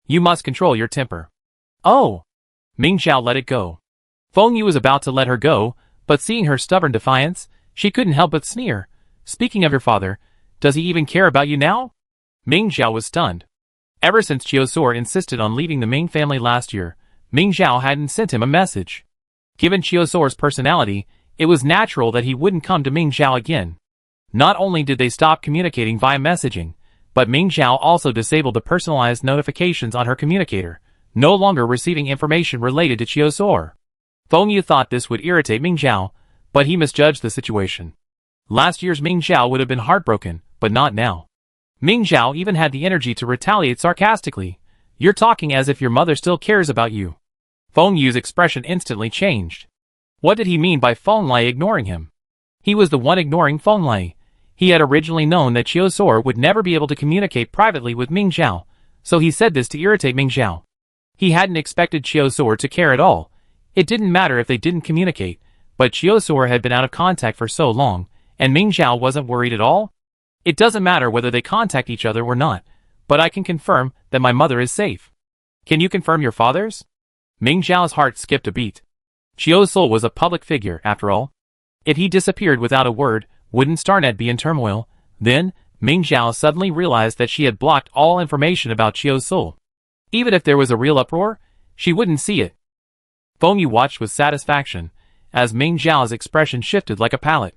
You must control your temper. Oh! Ming Xiao let it go. Feng Yu was about to let her go, but seeing her stubborn defiance, she couldn't help but sneer. Speaking of your father, does he even care about you now? Ming Xiao was stunned. Ever since Qiu Suo insisted on leaving the Ming family last year, Ming Xiao hadn't sent him a message. Given Qiu Suo's personality, it was natural that he wouldn't come to Ming Xiao again. Not only did they stop communicating via messaging, but Ming Xiao also disabled the personalized notifications on her communicator, no longer receiving information related to Qiu Suo. Feng Yu thought this would irritate Ming Xiao, but he misjudged the situation. Last year's Ming Xiao would have been heartbroken, but not now. Ming Xiao even had the energy to retaliate sarcastically. You're talking as if your mother still cares about you. Feng Yu's expression instantly changed. What did he mean by Feng Lei ignoring him? He was the one ignoring Feng Lei. He had originally known that Qiu Suo would never be able to communicate privately with Ming Xiao, so he said this to irritate Ming Xiao. He hadn't expected Qiu Suo to care at all. It didn't matter if they didn't communicate, but Qiu Suo had been out of contact for so long, and Ming Xiao wasn't worried at all. It doesn't matter whether they contact each other or not, but I can confirm that my mother is safe. Can you confirm your father's? Ming Xiao's heart skipped a beat. Qiu Suo was a public figure, after all. If he disappeared without a word, wouldn't Starnet be in turmoil? Then, Ming Xiao suddenly realized that she had blocked all information about Qiu Suo. Even if there was a real uproar, she wouldn't see it. Feng Yu watched with satisfaction, as Ming Xiao's expression shifted like a palette.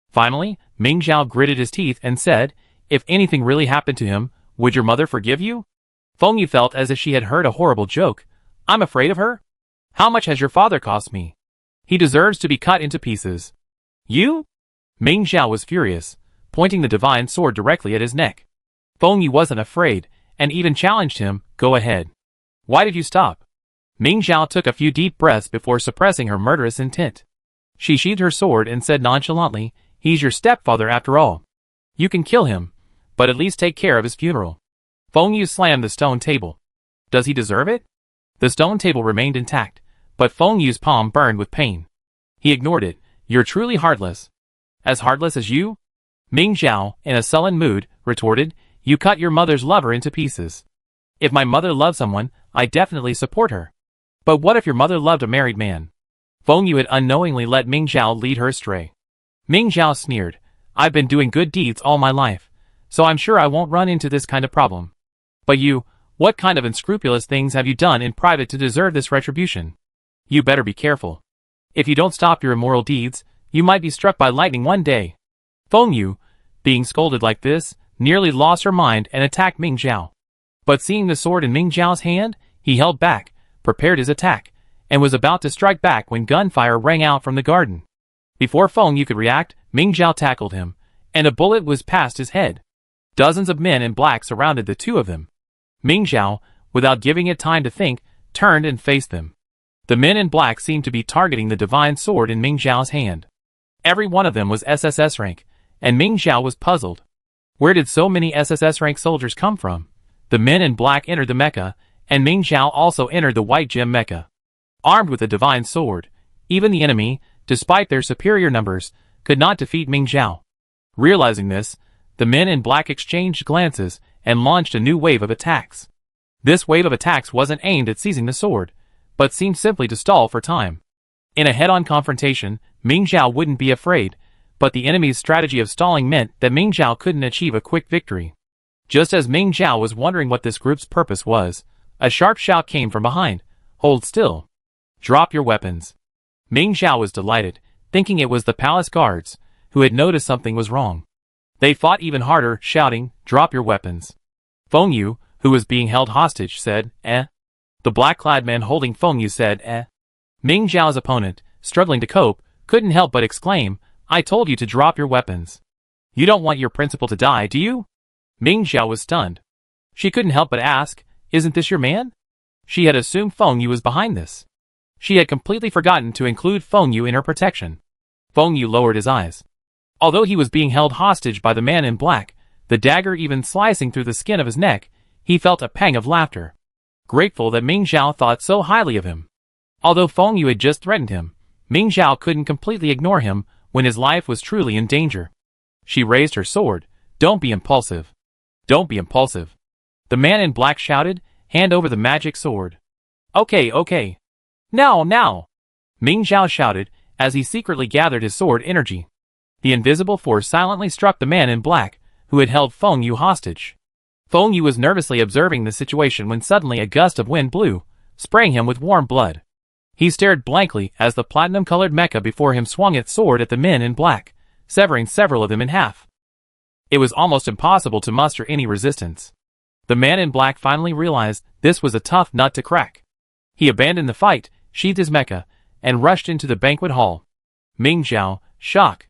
Finally, Ming Xiao gritted his teeth and said, if anything really happened to him, would your mother forgive you? Feng Yu felt as if she had heard a horrible joke. I'm afraid of her? How much has your father cost me? He deserves to be cut into pieces. You? Ming Xiao was furious, pointing the divine sword directly at his neck. Feng Yu wasn't afraid, and even challenged him, go ahead. Why did you stop? Ming Xiao took a few deep breaths before suppressing her murderous intent. She sheathed her sword and said nonchalantly, he's your stepfather after all. You can kill him, but at least take care of his funeral. Feng Yu slammed the stone table. Does he deserve it? The stone table remained intact, but Feng Yu's palm burned with pain. He ignored it. You're truly heartless. As heartless as you? Ming Xiao, in a sullen mood, retorted, you cut your mother's lover into pieces. If my mother loved someone, I definitely support her. But what if your mother loved a married man? Feng Yu had unknowingly let Ming Xiao lead her astray. Ming Xiao sneered, I've been doing good deeds all my life, so I'm sure I won't run into this kind of problem. But you, what kind of unscrupulous things have you done in private to deserve this retribution? You better be careful. If you don't stop your immoral deeds, you might be struck by lightning one day. Feng Yu, being scolded like this, nearly lost her mind and attacked Ming Xiao. But seeing the sword in Ming Xiao's hand, he held back, prepared his attack, and was about to strike back when gunfire rang out from the garden. Before Feng Yu could react, Ming Xiao tackled him, and a bullet whizzed past his head. Dozens of men in black surrounded the two of them. Ming Xiao, without giving it time to think, turned and faced them. The men in black seemed to be targeting the divine sword in Ming Xiao's hand. Every one of them was SSS rank, and Ming Xiao was puzzled. Where did so many SSS rank soldiers come from? The men in black entered the mecha, and Ming Xiao also entered the white gem mecha. Armed with the divine sword, even the enemy, despite their superior numbers, could not defeat Ming Xiao. Realizing this, the men in black exchanged glances and launched a new wave of attacks. This wave of attacks wasn't aimed at seizing the sword, but seemed simply to stall for time. In a head-on confrontation, Ming Xiao wouldn't be afraid, but the enemy's strategy of stalling meant that Ming Xiao couldn't achieve a quick victory. Just as Ming Xiao was wondering what this group's purpose was, a sharp shout came from behind. Hold still. Drop your weapons. Ming Xiao was delighted, thinking it was the palace guards, who had noticed something was wrong. They fought even harder, shouting, drop your weapons. Feng Yu, who was being held hostage, said, eh? The black-clad man holding Feng Yu said, eh? Ming Xiao's opponent, struggling to cope, couldn't help but exclaim, I told you to drop your weapons. You don't want your principal to die, do you? Ming Xiao was stunned. She couldn't help but ask, isn't this your man? She had assumed Feng Yu was behind this. She had completely forgotten to include Feng Yu in her protection. Feng Yu lowered his eyes. Although he was being held hostage by the man in black, the dagger even slicing through the skin of his neck, he felt a pang of laughter. Grateful that Ming Xiao thought so highly of him. Although Feng Yu had just threatened him, Ming Xiao couldn't completely ignore him when his life was truly in danger. She raised her sword. Don't be impulsive. Don't be impulsive. The man in black shouted, hand over the magic sword. Okay, okay. Now, now! Ming Zhao shouted, as he secretly gathered his sword energy. The invisible force silently struck the man in black, who had held Feng Yu hostage. Feng Yu was nervously observing the situation when suddenly a gust of wind blew, spraying him with warm blood. He stared blankly as the platinum-colored mecha before him swung its sword at the men in black, severing several of them in half. It was almost impossible to muster any resistance. The man in black finally realized this was a tough nut to crack. He abandoned the fight, sheathed his mecha, and rushed into the banquet hall. Ming Zhao, shock.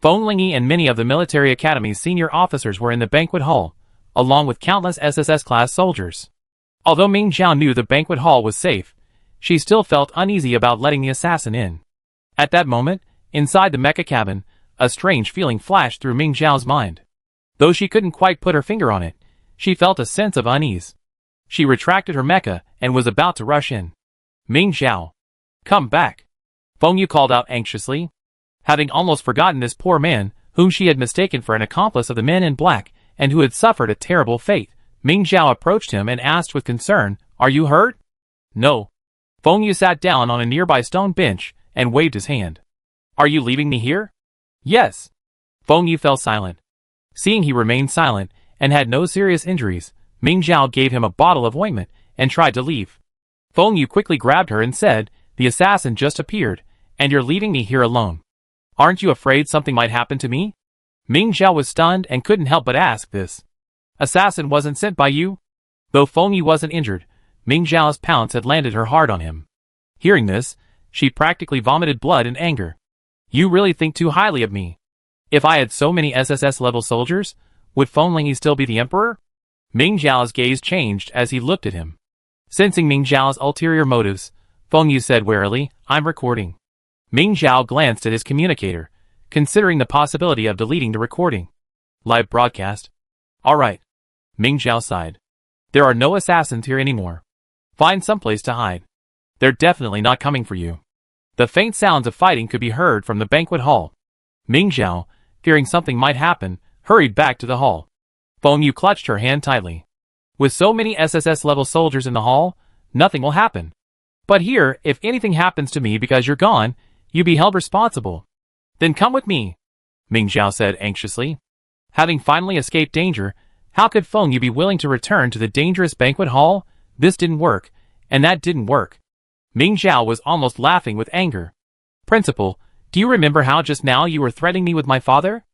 Feng Lingyi and many of the military academy's senior officers were in the banquet hall, along with countless SSS-class soldiers. Although Ming Zhao knew the banquet hall was safe, she still felt uneasy about letting the assassin in. At that moment, inside the mecha cabin, a strange feeling flashed through Ming Zhao's mind. Though she couldn't quite put her finger on it, she felt a sense of unease. She retracted her mecha and was about to rush in. Ming Zhao. Come back. Feng Yu called out anxiously. Having almost forgotten this poor man, whom she had mistaken for an accomplice of the men in black, and who had suffered a terrible fate, Ming Zhao approached him and asked with concern, Are you hurt? No. Feng Yu sat down on a nearby stone bench and waved his hand. Are you leaving me here? Yes. Feng Yu fell silent. Seeing he remained silent and had no serious injuries, Ming Zhao gave him a bottle of ointment and tried to leave. Feng Yu quickly grabbed her and said, The assassin just appeared, and you're leaving me here alone. Aren't you afraid something might happen to me? Ming Zhao was stunned and couldn't help but ask this. Assassin wasn't sent by you? Though Feng Yu wasn't injured, Ming Zhao's pounce had landed her hard on him. Hearing this, she practically vomited blood in anger. You really think too highly of me. If I had so many SSS-level soldiers, would Feng Lingyi still be the emperor? Ming Zhao's gaze changed as he looked at him. Sensing Ming Zhao's ulterior motives, Feng Yu said warily, I'm recording. Ming Zhao glanced at his communicator, considering the possibility of deleting the recording. Live broadcast. Alright. Ming Zhao sighed. There are no assassins here anymore. Find someplace to hide. They're definitely not coming for you. The faint sounds of fighting could be heard from the banquet hall. Ming Zhao, fearing something might happen, hurried back to the hall. Feng Yu clutched her hand tightly. With so many SSS-level soldiers in the hall, nothing will happen. But here, if anything happens to me because you're gone, you be held responsible. Then come with me, Ming Zhao said anxiously. Having finally escaped danger, how could Feng Yu be willing to return to the dangerous banquet hall? This didn't work, and that didn't work. Ming Zhao was almost laughing with anger. Principal, do you remember how just now you were threatening me with my father?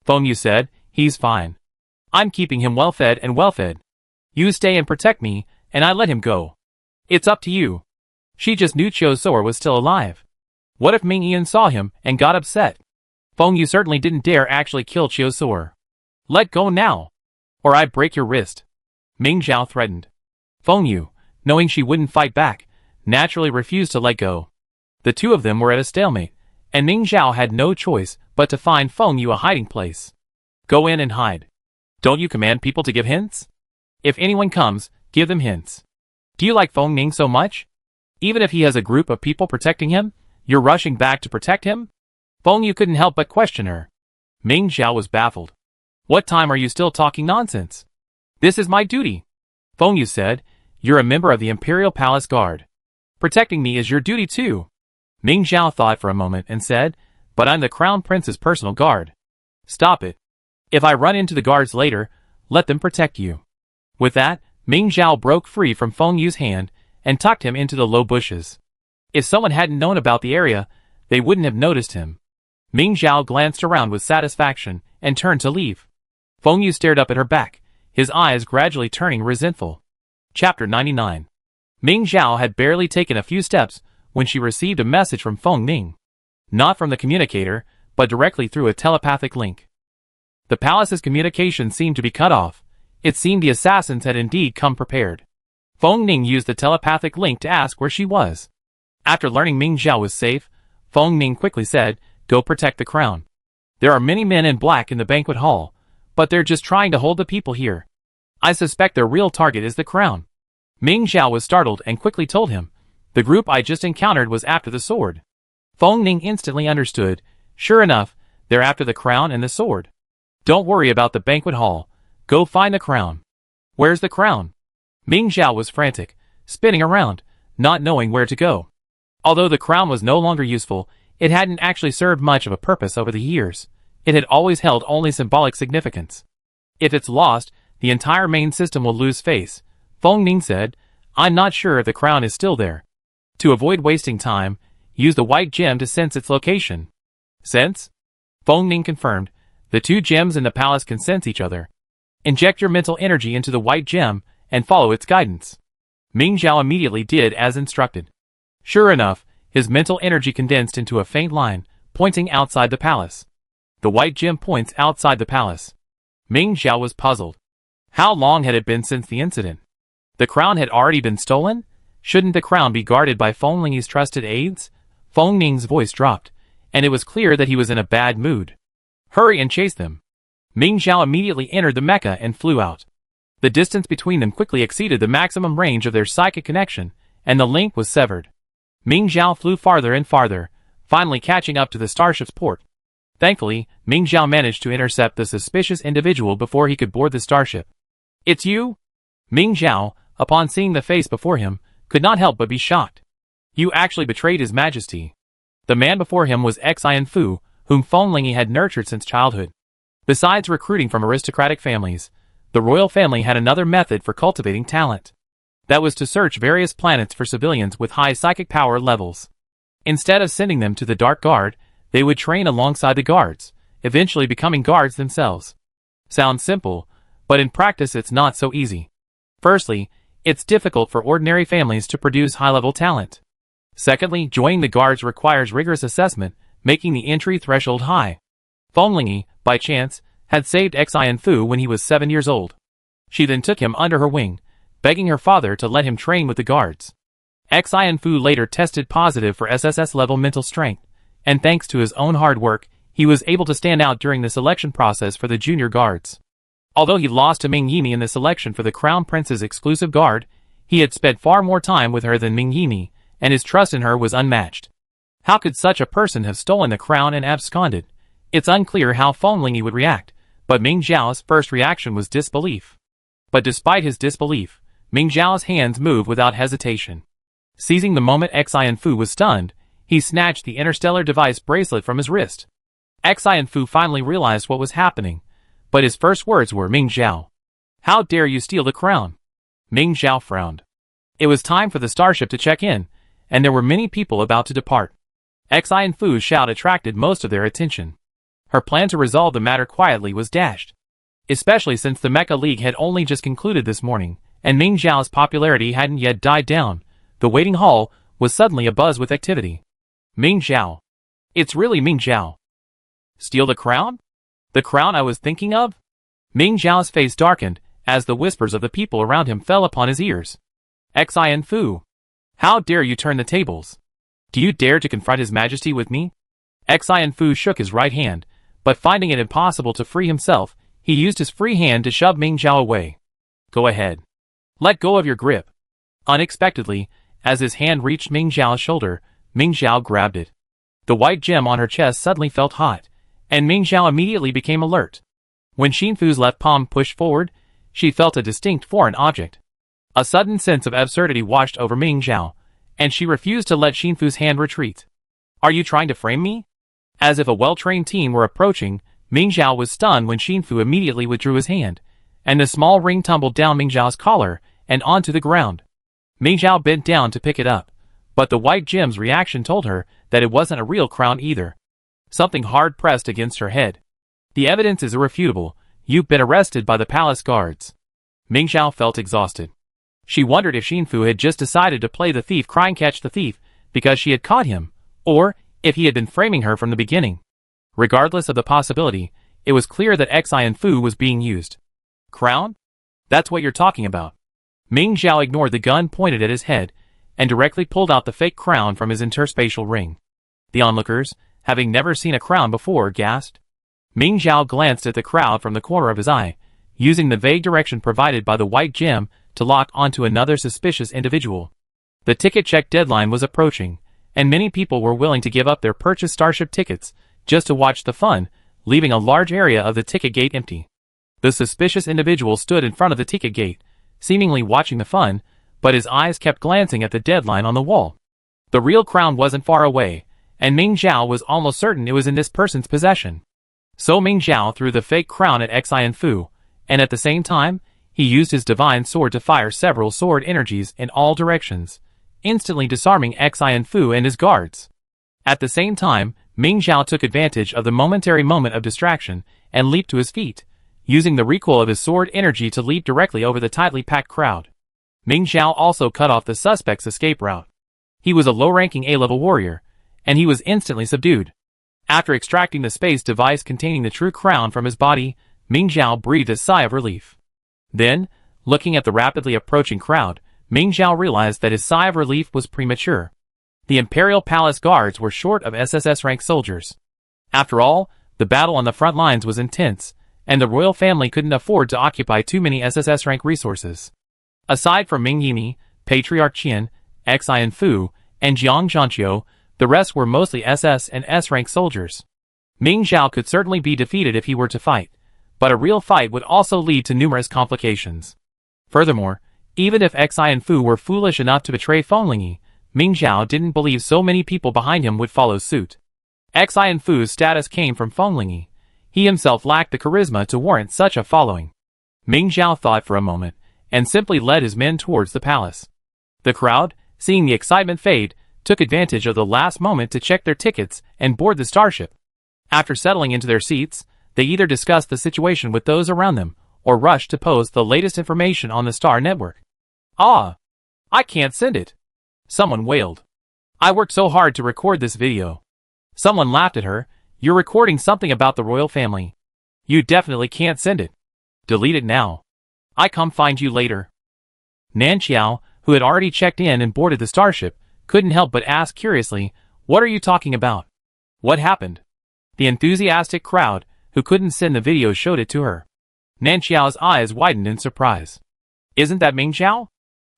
Feng Yu said, he's fine. I'm keeping him well-fed and well-fed. You stay and protect me, and I let him go. It's up to you. She just knew Chiu Soer was still alive. What if Ming Yan saw him and got upset? Feng Yu certainly didn't dare actually kill Chiu Soer. Let go now, or I break your wrist, Ming Zhao threatened. Feng Yu, knowing she wouldn't fight back, naturally refused to let go. The two of them were at a stalemate, and Ming Zhao had no choice but to find Feng Yu a hiding place. Go in and hide. Don't you command people to give hints? If anyone comes, give them hints. Do you like Feng Ning so much? Even if he has a group of people protecting him, you're rushing back to protect him? Feng Yu couldn't help but question her. Ming Zhao was baffled. What time are you still talking nonsense? This is my duty. Feng Yu said, you're a member of the Imperial Palace Guard. Protecting me is your duty too. Ming Zhao thought for a moment and said, but I'm the Crown Prince's personal guard. Stop it. If I run into the guards later, let them protect you. With that, Ming Zhao broke free from Feng Yu's hand and tucked him into the low bushes. If someone hadn't known about the area, they wouldn't have noticed him. Ming Zhao glanced around with satisfaction and turned to leave. Feng Yu stared up at her back, his eyes gradually turning resentful. Chapter 99. Ming Zhao had barely taken a few steps when she received a message from Feng Ning. Not from the communicator, but directly through a telepathic link. The palace's communication seemed to be cut off. It seemed the assassins had indeed come prepared. Feng Ning used the telepathic link to ask where she was. After learning Ming Zhao was safe, Feng Ning quickly said, go protect the crown. There are many men in black in the banquet hall, but they're just trying to hold the people here. I suspect their real target is the crown. Ming Zhao was startled and quickly told him, the group I just encountered was after the sword. Feng Ning instantly understood. Sure enough, they're after the crown and the sword. Don't worry about the banquet hall. Go find the crown. Where's the crown? Ming Xiao was frantic, spinning around, not knowing where to go. Although the crown was no longer useful, it hadn't actually served much of a purpose over the years. It had always held only symbolic significance. If it's lost, the entire main system will lose face, Feng Ning said. I'm not sure if the crown is still there. To avoid wasting time, use the white gem to sense its location. Sense? Feng Ning confirmed. The two gems in the palace can sense each other. Inject your mental energy into the white gem and follow its guidance. Ming Xiao immediately did as instructed. Sure enough, his mental energy condensed into a faint line, pointing outside the palace. The white gem points outside the palace. Ming Xiao was puzzled. How long had it been since the incident? The crown had already been stolen? Shouldn't the crown be guarded by Feng Ling's trusted aides? Feng Ning's voice dropped, and it was clear that he was in a bad mood. Hurry and chase them. Ming Xiao immediately entered the mecha and flew out. The distance between them quickly exceeded the maximum range of their psychic connection, and the link was severed. Ming Xiao flew farther and farther, finally catching up to the starship's port. Thankfully, Ming Xiao managed to intercept the suspicious individual before he could board the starship. It's you? Ming Xiao, upon seeing the face before him, could not help but be shocked. You actually betrayed His Majesty. The man before him was Xian Fu, whom Feng Ling had nurtured since childhood. Besides recruiting from aristocratic families, the royal family had another method for cultivating talent. That was to search various planets for civilians with high psychic power levels. Instead of sending them to the Dark Guard, they would train alongside the guards, eventually becoming guards themselves. Sounds simple, but in practice it's not so easy. Firstly, it's difficult for ordinary families to produce high-level talent. Secondly, joining the guards requires rigorous assessment, making the entry threshold high. Feng Ling, by chance, had saved Xian Fu when he was 7 years old. She then took him under her wing, begging her father to let him train with the guards. Xian Fu later tested positive for SSS-level mental strength, and thanks to his own hard work, he was able to stand out during the selection process for the junior guards. Although he lost to Ming Yimi in the selection for the Crown Prince's exclusive guard, he had spent far more time with her than Ming Yimi, and his trust in her was unmatched. How could such a person have stolen the crown and absconded? It's unclear how Feng Ling would react, but Ming Xiao's first reaction was disbelief. But despite his disbelief, Ming Xiao's hands moved without hesitation. Seizing the moment Xian Fu was stunned, he snatched the interstellar device bracelet from his wrist. Xian Fu finally realized what was happening, but his first words were, Ming Xiao. How dare you steal the crown? Ming Xiao frowned. It was time for the starship to check in, and there were many people about to depart. Xian Fu's shout attracted most of their attention. Her plan to resolve the matter quietly was dashed. Especially since the Mecha League had only just concluded this morning, and Ming Xiao's popularity hadn't yet died down, the waiting hall was suddenly abuzz with activity. Ming Xiao. It's really Ming Xiao. Steal the crown? The crown I was thinking of? Ming Xiao's face darkened, as the whispers of the people around him fell upon his ears. Xian Fu. How dare you turn the tables? Do you dare to confront His Majesty with me? Xian Fu shook his right hand, but finding it impossible to free himself, he used his free hand to shove Ming Xiao away. Go ahead. Let go of your grip. Unexpectedly, as his hand reached Ming Xiao's shoulder, Ming Xiao grabbed it. The white gem on her chest suddenly felt hot, and Ming Xiao immediately became alert. When Xin Fu's left palm pushed forward, she felt a distinct foreign object. A sudden sense of absurdity washed over Ming Xiao, and she refused to let Xin Fu's hand retreat. Are you trying to frame me? As if a well-trained team were approaching, Ming Xiao was stunned when Xin Fu immediately withdrew his hand, and the small ring tumbled down Ming Xiao's collar and onto the ground. Ming Xiao bent down to pick it up, but the white gem's reaction told her that it wasn't a real crown either. Something hard pressed against her head. The evidence is irrefutable. You've been arrested by the palace guards. Ming Xiao felt exhausted. She wondered if Xin Fu had just decided to play the thief crying catch the thief because she had caught him, or if he had been framing her from the beginning. Regardless of the possibility, it was clear that Xian Fu was being used. Crown? That's what you're talking about. Ming Xiao ignored the gun pointed at his head, and directly pulled out the fake crown from his interspatial ring. The onlookers, having never seen a crown before, gasped. Ming Xiao glanced at the crowd from the corner of his eye, using the vague direction provided by the white gem to lock onto another suspicious individual. The ticket check deadline was approaching, and many people were willing to give up their purchased starship tickets just to watch the fun, leaving a large area of the ticket gate empty. The suspicious individual stood in front of the ticket gate, seemingly watching the fun, but his eyes kept glancing at the deadline on the wall. The real crown wasn't far away, and Ming Zhao was almost certain it was in this person's possession. So Ming Zhao threw the fake crown at Xian Fu, and at the same time, he used his divine sword to fire several sword energies in all directions, instantly disarming Xian Fu and his guards. At the same time, Ming Zhao took advantage of the momentary moment of distraction and leaped to his feet, using the recoil of his sword energy to leap directly over the tightly packed crowd. Ming Zhao also cut off the suspect's escape route. He was a low-ranking A-level warrior, and he was instantly subdued. After extracting the space device containing the true crown from his body, Ming Zhao breathed a sigh of relief. Then, looking at the rapidly approaching crowd, Ming Zhao realized that his sigh of relief was premature. The Imperial Palace guards were short of SSS-rank soldiers. After all, the battle on the front lines was intense, and the royal family couldn't afford to occupy too many SSS-rank resources. Aside from Ming Yimi, Patriarch Qian, Xian Fu, and Jiang Zhanqiu, the rest were mostly SS and S-rank soldiers. Ming Zhao could certainly be defeated if he were to fight, but a real fight would also lead to numerous complications. Furthermore, even if Xian Fu were foolish enough to betray Fenglingyi, Ming Zhao didn't believe so many people behind him would follow suit. Xian Fu's status came from Fenglingyi. He himself lacked the charisma to warrant such a following. Ming Zhao thought for a moment, and simply led his men towards the palace. The crowd, seeing the excitement fade, took advantage of the last moment to check their tickets and board the starship. After settling into their seats, they either discussed the situation with those around them, or rushed to post the latest information on the Star Network. "Ah! I can't send it!" someone wailed. "I worked so hard to record this video." Someone laughed at her. "You're recording something about the royal family. You definitely can't send it. Delete it now. I come find you later." Nan Qiao, who had already checked in and boarded the starship, couldn't help but ask curiously, "What are you talking about? What happened?" The enthusiastic crowd, who couldn't send the video, showed it to her. Nan Qiao's eyes widened in surprise. "Isn't that Ming Zhao?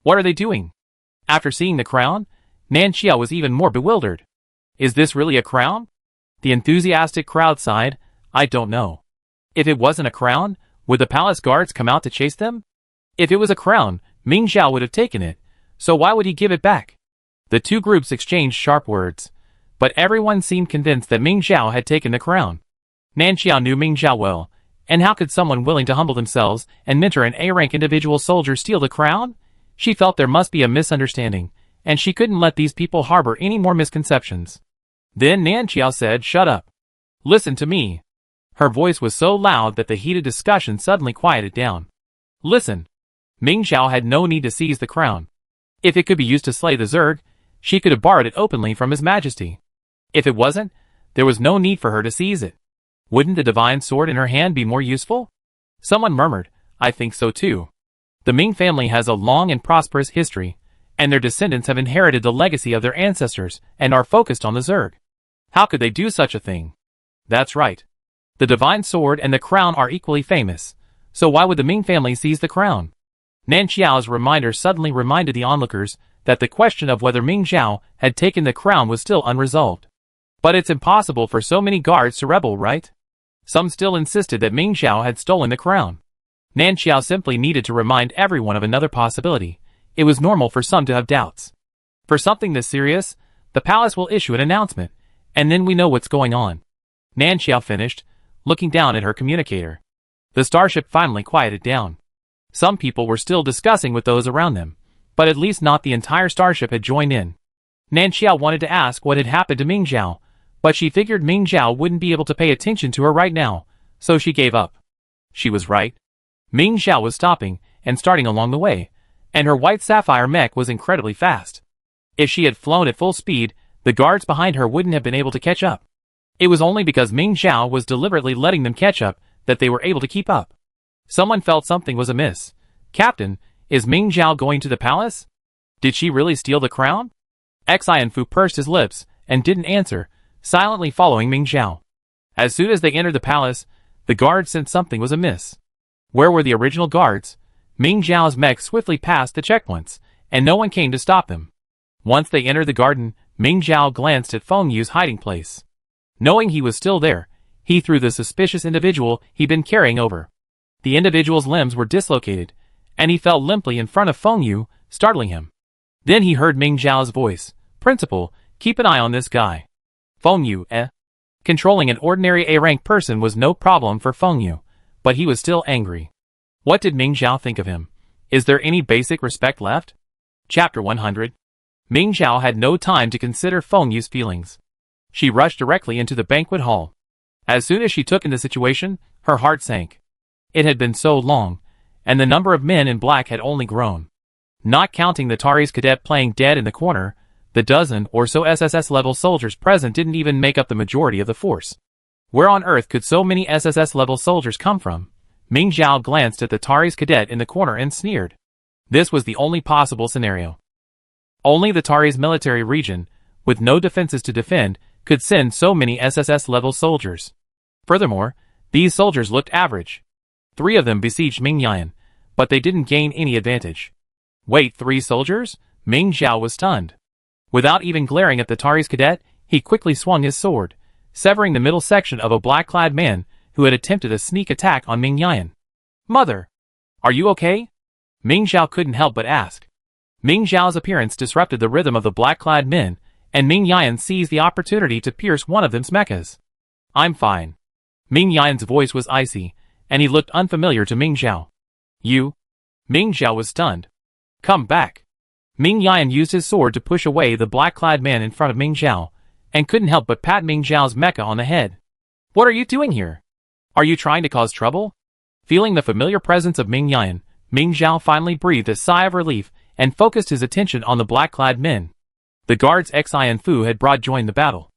What are they doing?" After seeing the crown, Nan Qiao was even more bewildered. "Is this really a crown?" The enthusiastic crowd sighed. "I don't know. If it wasn't a crown, would the palace guards come out to chase them? If it was a crown, Ming Zhao would have taken it, so why would he give it back?" The two groups exchanged sharp words, but everyone seemed convinced that Ming Zhao had taken the crown. Nan Qiao knew Ming Zhao well, and how could someone willing to humble themselves and mentor an A-rank individual soldier steal the crown? She felt there must be a misunderstanding, and she couldn't let these people harbor any more misconceptions. Then Nan Qiao said, "Shut up. Listen to me." Her voice was so loud that the heated discussion suddenly quieted down. "Listen. Ming Zhao had no need to seize the crown. If it could be used to slay the Zerg, she could have borrowed it openly from His Majesty. If it wasn't, there was no need for her to seize it. Wouldn't the divine sword in her hand be more useful?" Someone murmured, "I think so too." The Ming family has a long and prosperous history, and their descendants have inherited the legacy of their ancestors and are focused on the Zerg. How could they do such a thing? That's right. The divine sword and the crown are equally famous, so why would the Ming family seize the crown? Nan Qiao's reminder suddenly reminded the onlookers that the question of whether Ming Zhao had taken the crown was still unresolved. But it's impossible for so many guards to rebel, right? Some still insisted that Ming Zhao had stolen the crown. Nan Qiao simply needed to remind everyone of another possibility. It was normal for some to have doubts. For something this serious, the palace will issue an announcement, and then we know what's going on. Nan Qiao finished, looking down at her communicator. The starship finally quieted down. Some people were still discussing with those around them, but at least not the entire starship had joined in. Nan Qiao wanted to ask what had happened to Ming Zhao, but she figured Ming Zhao wouldn't be able to pay attention to her right now, so she gave up. She was right. Ming Zhao was stopping and starting along the way, and her white sapphire mech was incredibly fast. If she had flown at full speed, the guards behind her wouldn't have been able to catch up. It was only because Ming Zhao was deliberately letting them catch up that they were able to keep up. Someone felt something was amiss. "Captain, is Ming Zhao going to the palace? Did she really steal the crown?" Xian Fu pursed his lips and didn't answer, silently following Ming Zhao. As soon as they entered the palace, the guards sensed something was amiss. Where were the original guards? Ming Zhao's mech swiftly passed the checkpoints, and no one came to stop them. Once they entered the garden, Ming Zhao glanced at Feng Yu's hiding place. Knowing he was still there, he threw the suspicious individual he'd been carrying over. The individual's limbs were dislocated, and he fell limply in front of Feng Yu, startling him. Then he heard Ming Zhao's voice. Principal, keep an eye on this guy. Feng Yu, Controlling an ordinary A-rank person was no problem for Feng Yu, but he was still angry. What did Ming Zhao think of him? Is there any basic respect left? Chapter 100. Ming Zhao had no time to consider Feng Yu's feelings. She rushed directly into the banquet hall. As soon as she took in the situation, her heart sank. It had been so long, and the number of men in black had only grown. Not counting the Tari's cadet playing dead in the corner, the dozen or so SSS-level soldiers present didn't even make up the majority of the force. Where on earth could so many SSS-level soldiers come from? Ming Zhao glanced at the Tari's cadet in the corner and sneered. This was the only possible scenario. Only the Tari's military region, with no defenses to defend, could send so many SSS-level soldiers. Furthermore, these soldiers looked average. 3 of them besieged Ming Yan, but they didn't gain any advantage. Wait, 3 soldiers? Ming Zhao was stunned. Without even glaring at the Tari's cadet, he quickly swung his sword, severing the middle section of a black-clad man who had attempted a sneak attack on Ming Yan. Mother! Are you okay? Ming Zhao couldn't help but ask. Ming Zhao's appearance disrupted the rhythm of the black-clad men, and Ming Yan seized the opportunity to pierce one of them's mechas. I'm fine. Ming Yan's voice was icy, and he looked unfamiliar to Ming Zhao. You? Ming Zhao was stunned. Come back. Ming Yan used his sword to push away the black-clad man in front of Ming Zhao, and couldn't help but pat Ming Zhao's mecha on the head. What are you doing here? Are you trying to cause trouble? Feeling the familiar presence of Ming Yan, Ming Zhao finally breathed a sigh of relief and focused his attention on the black-clad men. The guards Xi and Fu had brought joined the battle.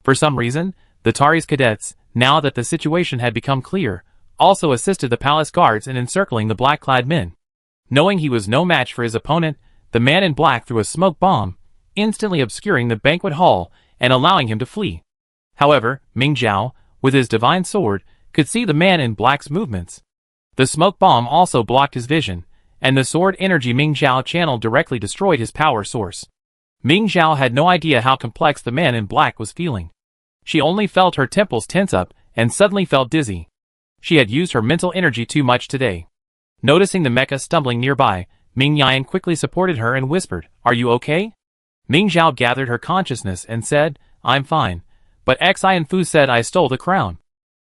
For some reason, the Tari's cadets, now that the situation had become clear, also assisted the palace guards in encircling the black-clad men. Knowing he was no match for his opponent, the man in black threw a smoke bomb, instantly obscuring the banquet hall and allowing him to flee. However, Ming Zhao, with his divine sword, could see the man in black's movements. The smoke bomb also blocked his vision, and the sword energy Ming Zhao channeled directly destroyed his power source. Ming Zhao had no idea how complex the man in black was feeling. She only felt her temples tense up and suddenly felt dizzy. She had used her mental energy too much today. Noticing the mecha stumbling nearby, Ming Yan quickly supported her and whispered, "Are you okay?" Ming Zhao gathered her consciousness and said, "I'm fine, but Xi and Fu said I stole the crown."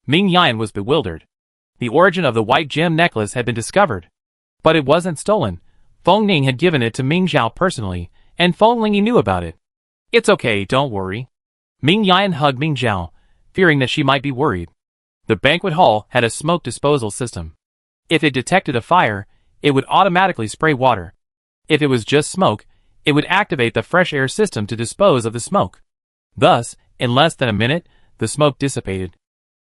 Ming Yan was bewildered. The origin of the white gem necklace had been discovered. But it wasn't stolen. Feng Ning had given it to Ming Zhao personally, and Feng Ling knew about it. "It's okay, don't worry." Ming Yan hugged Ming Zhao, fearing that she might be worried. The banquet hall had a smoke disposal system. If it detected a fire, it would automatically spray water. If it was just smoke, it would activate the fresh air system to dispose of the smoke. Thus, in less than a minute, the smoke dissipated.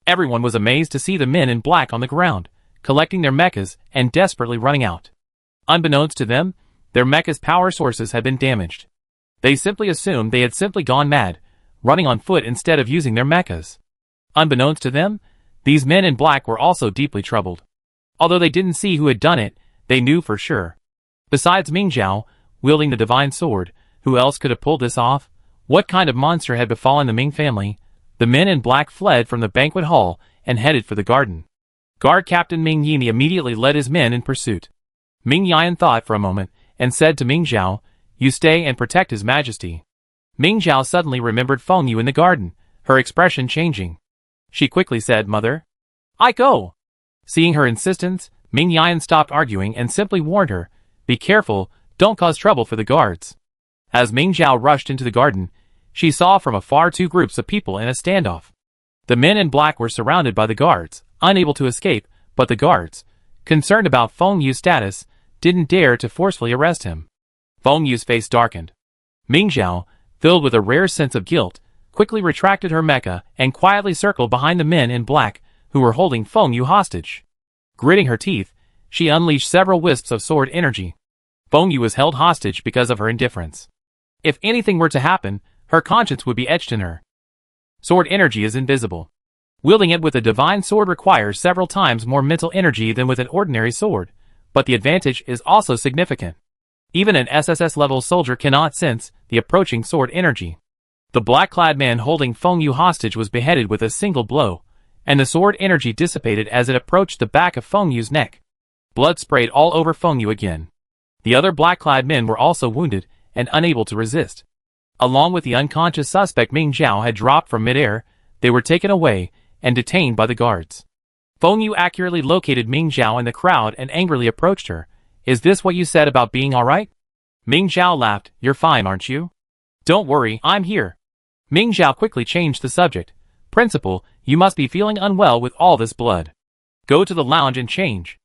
Everyone was amazed to see the men in black on the ground, collecting their mechas and desperately running out. Unbeknownst to them, their mechas' power sources had been damaged. They simply assumed they had simply gone mad, running on foot instead of using their mechas. Unbeknownst to them, these men in black were also deeply troubled. Although they didn't see who had done it, they knew for sure. Besides Ming Zhao, wielding the divine sword, who else could have pulled this off? What kind of monster had befallen the Ming family? The men in black fled from the banquet hall and headed for the garden. Guard Captain Ming Yini immediately led his men in pursuit. Ming Yan thought for a moment and said to Ming Zhao, "You stay and protect His Majesty." Ming Zhao suddenly remembered Feng Yu in the garden, her expression changing. She quickly said, "Mother, I go." Seeing her insistence, Ming Yan stopped arguing and simply warned her, "Be careful, don't cause trouble for the guards." As Ming Zhao rushed into the garden, she saw from afar 2 groups of people in a standoff. The men in black were surrounded by the guards, unable to escape, but the guards, concerned about Feng Yu's status, didn't dare to forcefully arrest him. Feng Yu's face darkened. Ming Zhao, filled with a rare sense of guilt, quickly retracted her mecha and quietly circled behind the men in black who were holding Feng Yu hostage. Gritting her teeth, she unleashed several wisps of sword energy. Feng Yu was held hostage because of her indifference. If anything were to happen, her conscience would be etched in her. Sword energy is invisible. Wielding it with a divine sword requires several times more mental energy than with an ordinary sword, but the advantage is also significant. Even an SSS-level soldier cannot sense the approaching sword energy. The black-clad man holding Feng Yu hostage was beheaded with a single blow, and the sword energy dissipated as it approached the back of Feng Yu's neck. Blood sprayed all over Feng Yu again. The other black-clad men were also wounded and unable to resist. Along with the unconscious suspect Ming Zhao had dropped from midair, they were taken away and detained by the guards. Feng Yu accurately located Ming Zhao in the crowd and angrily approached her. "Is this what you said about being alright?" Ming Zhao laughed. "You're fine, aren't you? Don't worry, I'm here." Ming Zhao quickly changed the subject. "Principal, you must be feeling unwell with all this blood. Go to the lounge and change."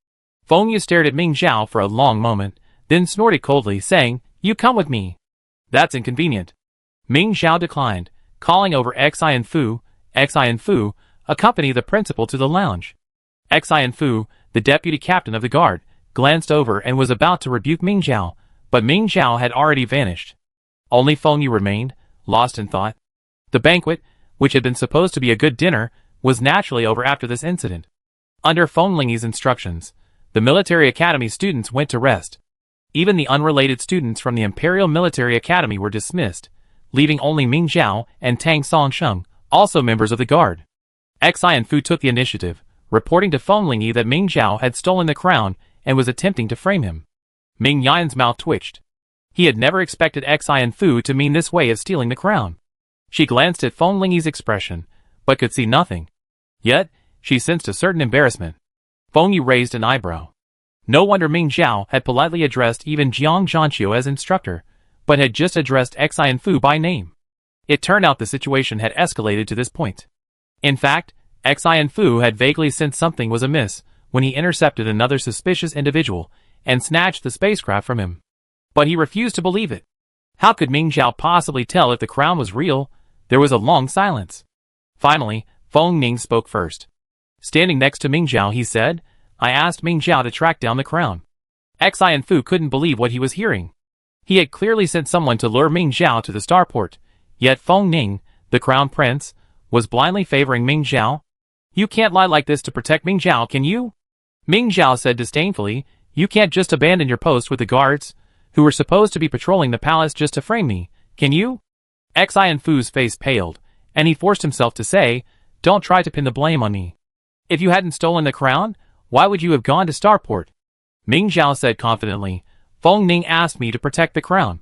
Feng Yu stared at Ming Zhao for a long moment, then snorted coldly, saying, "You come with me." "That's inconvenient." Ming Zhao declined, calling over Xi and Fu. Xi and Fu accompanied the principal to the lounge. Xi and Fu, the deputy captain of the guard, glanced over and was about to rebuke Ming Zhao, but Ming Zhao had already vanished. Only Feng Yu remained, lost in thought. The banquet, which had been supposed to be a good dinner, was naturally over after this incident. Under Feng Lingyi's instructions, the military academy students went to rest. Even the unrelated students from the Imperial Military Academy were dismissed, leaving only Ming Zhao and Tang Songsheng, also members of the guard. Xi and Fu took the initiative, reporting to Feng Lingyi that Ming Zhao had stolen the crown and was attempting to frame him. Ming Yan's mouth twitched. He had never expected Xi and Fu to mean this way of stealing the crown. She glanced at Feng Lingyi's expression, but could see nothing. Yet, she sensed a certain embarrassment. Feng Yu raised an eyebrow. No wonder Ming Zhao had politely addressed even Jiang Zhanqiu as instructor, but had just addressed Xi and Fu by name. It turned out the situation had escalated to this point. In fact, Xi and Fu had vaguely sensed something was amiss when he intercepted another suspicious individual and snatched the spacecraft from him. But he refused to believe it. How could Ming Zhao possibly tell if the crown was real? There was a long silence. Finally, Feng Ning spoke first. Standing next to Ming Zhao, he said, "I asked Ming Zhao to track down the crown." Xi and Fu couldn't believe what he was hearing. He had clearly sent someone to lure Ming Zhao to the starport, yet Feng Ning, the crown prince, was blindly favoring Ming Zhao. "You can't lie like this to protect Ming Zhao, can you?" Ming Zhao said disdainfully. "You can't just abandon your post with the guards, who were supposed to be patrolling the palace just to frame me, can you?" Xi and Fu's face paled, and he forced himself to say, "Don't try to pin the blame on me. If you hadn't stolen the crown, why would you have gone to Starport?" Ming Zhao said confidently, "Feng Ning asked me to protect the crown.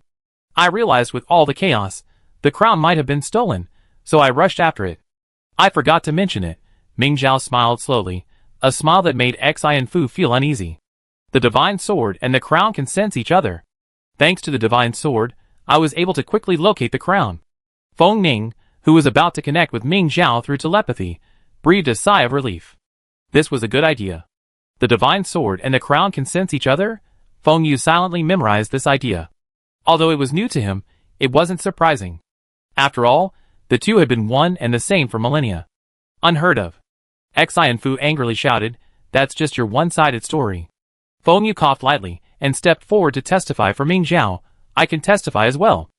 I realized with all the chaos, the crown might have been stolen, so I rushed after it. I forgot to mention it." Ming Zhao smiled slowly, a smile that made Xi and Fu feel uneasy. "The divine sword and the crown can sense each other. Thanks to the divine sword, I was able to quickly locate the crown." Feng Ning, who was about to connect with Ming Zhao through telepathy, breathed a sigh of relief. This was a good idea. The divine sword and the crown can sense each other? Feng Yu silently memorized this idea. Although it was new to him, it wasn't surprising. After all, the two had been one and the same for millennia. Unheard of. Xi and Fu angrily shouted, "That's just your one-sided story." Feng Yu coughed lightly and stepped forward to testify for Ming Zhao. "I can testify as well."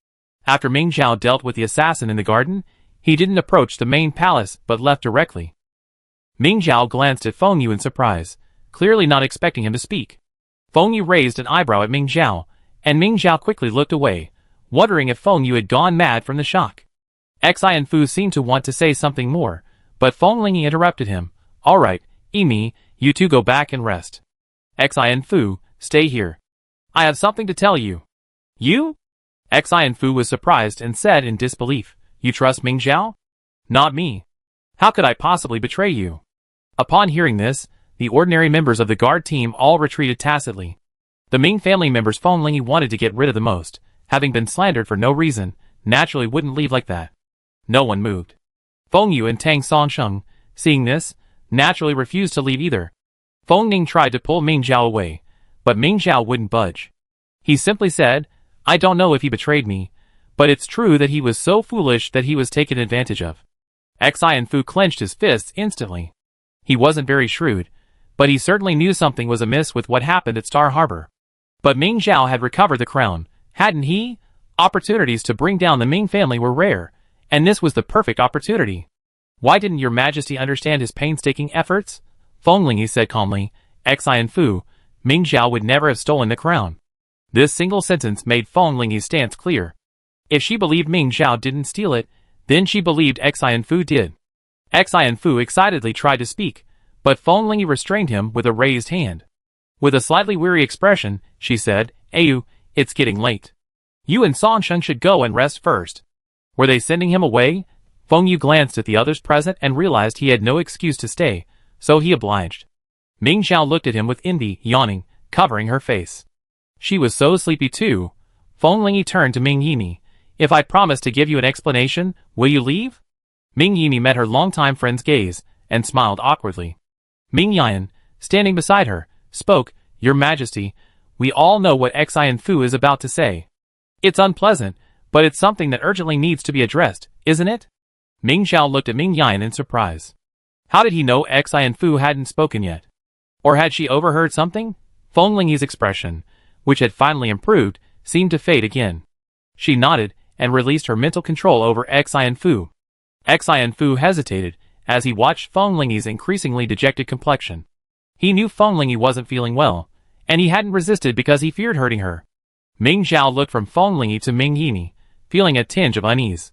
After Ming Zhao dealt with the assassin in the garden, he didn't approach the main palace but left directly. Ming Zhao glanced at Feng Yu in surprise, clearly not expecting him to speak. Feng Yu raised an eyebrow at Ming Zhao, and Ming Zhao quickly looked away, wondering if Feng Yu had gone mad from the shock. Xi and Fu seemed to want to say something more, but Feng Lingyi interrupted him. "All right, Emi, you two go back and rest. Xi and Fu, stay here. I have something to tell you." "You?" Xi and Fu was surprised and said in disbelief, "You trust Ming Zhao?" "Not me. How could I possibly betray you?" Upon hearing this, the ordinary members of the guard team all retreated tacitly. The Ming family members Feng Lingyi wanted to get rid of the most, having been slandered for no reason, naturally wouldn't leave like that. No one moved. Feng Yu and Tang Songsheng, seeing this, naturally refused to leave either. Feng Ning tried to pull Ming Zhao away, but Ming Zhao wouldn't budge. He simply said, "I don't know if he betrayed me, but it's true that he was so foolish that he was taken advantage of." Xi and Fu clenched his fists instantly. He wasn't very shrewd, but he certainly knew something was amiss with what happened at Star Harbor. But Ming Zhao had recovered the crown, hadn't he? Opportunities to bring down the Ming family were rare, and this was the perfect opportunity. "Why didn't your majesty understand his painstaking efforts?" Feng Lingyi said calmly. "Xi and Fu, Ming Zhao would never have stolen the crown." This single sentence made Feng Lingyi's stance clear. If she believed Ming Zhao didn't steal it, then she believed Xi and Fu did. Xian Fu excitedly tried to speak, but Feng Lingyi restrained him with a raised hand. With a slightly weary expression, she said, Ayu, it's getting late. You and Songsheng should go and rest first. Were they sending him away? Feng Yu glanced at the others present and realized he had no excuse to stay, so he obliged. Ming Xiao looked at him with envy, yawning, covering her face. She was so sleepy too. Feng Lingyi turned to Ming Yini. If I promise to give you an explanation, will you leave? Ming Yini met her longtime friend's gaze, and smiled awkwardly. Ming Yan, standing beside her, spoke, Your Majesty, we all know what Xian Fu is about to say. It's unpleasant, but it's something that urgently needs to be addressed, isn't it? Ming Xiao looked at Ming Yan in surprise. How did he know Xian Fu hadn't spoken yet? Or had she overheard something? Feng Lingyi's expression, which had finally improved, seemed to fade again. She nodded, and released her mental control over Xian Fu. Xian Fu hesitated, as he watched Feng Lingyi's increasingly dejected complexion. He knew Feng Lingyi wasn't feeling well, and he hadn't resisted because he feared hurting her. Ming Xiao looked from Feng Lingyi to Ming Yini, feeling a tinge of unease.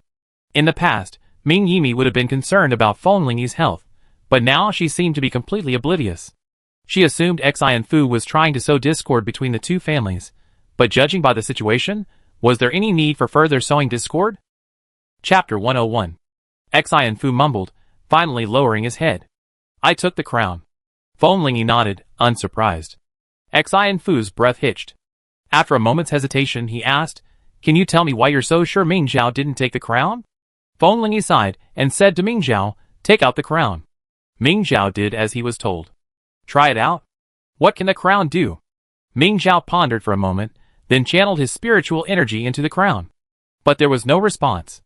In the past, Ming Yini would have been concerned about Feng Lingyi's health, but now she seemed to be completely oblivious. She assumed Xian Fu was trying to sow discord between the two families, but judging by the situation, was there any need for further sowing discord? Chapter 101. Xian Fu mumbled, finally lowering his head. I took the crown. Feng Lingyi nodded, unsurprised. Xian Fu's breath hitched. After a moment's hesitation, he asked, Can you tell me why you're so sure Ming Zhao didn't take the crown? Feng Lingyi sighed, and said to Ming Zhao, Take out the crown. Ming Zhao did as he was told. Try it out? What can the crown do? Ming Zhao pondered for a moment, then channeled his spiritual energy into the crown. But there was no response.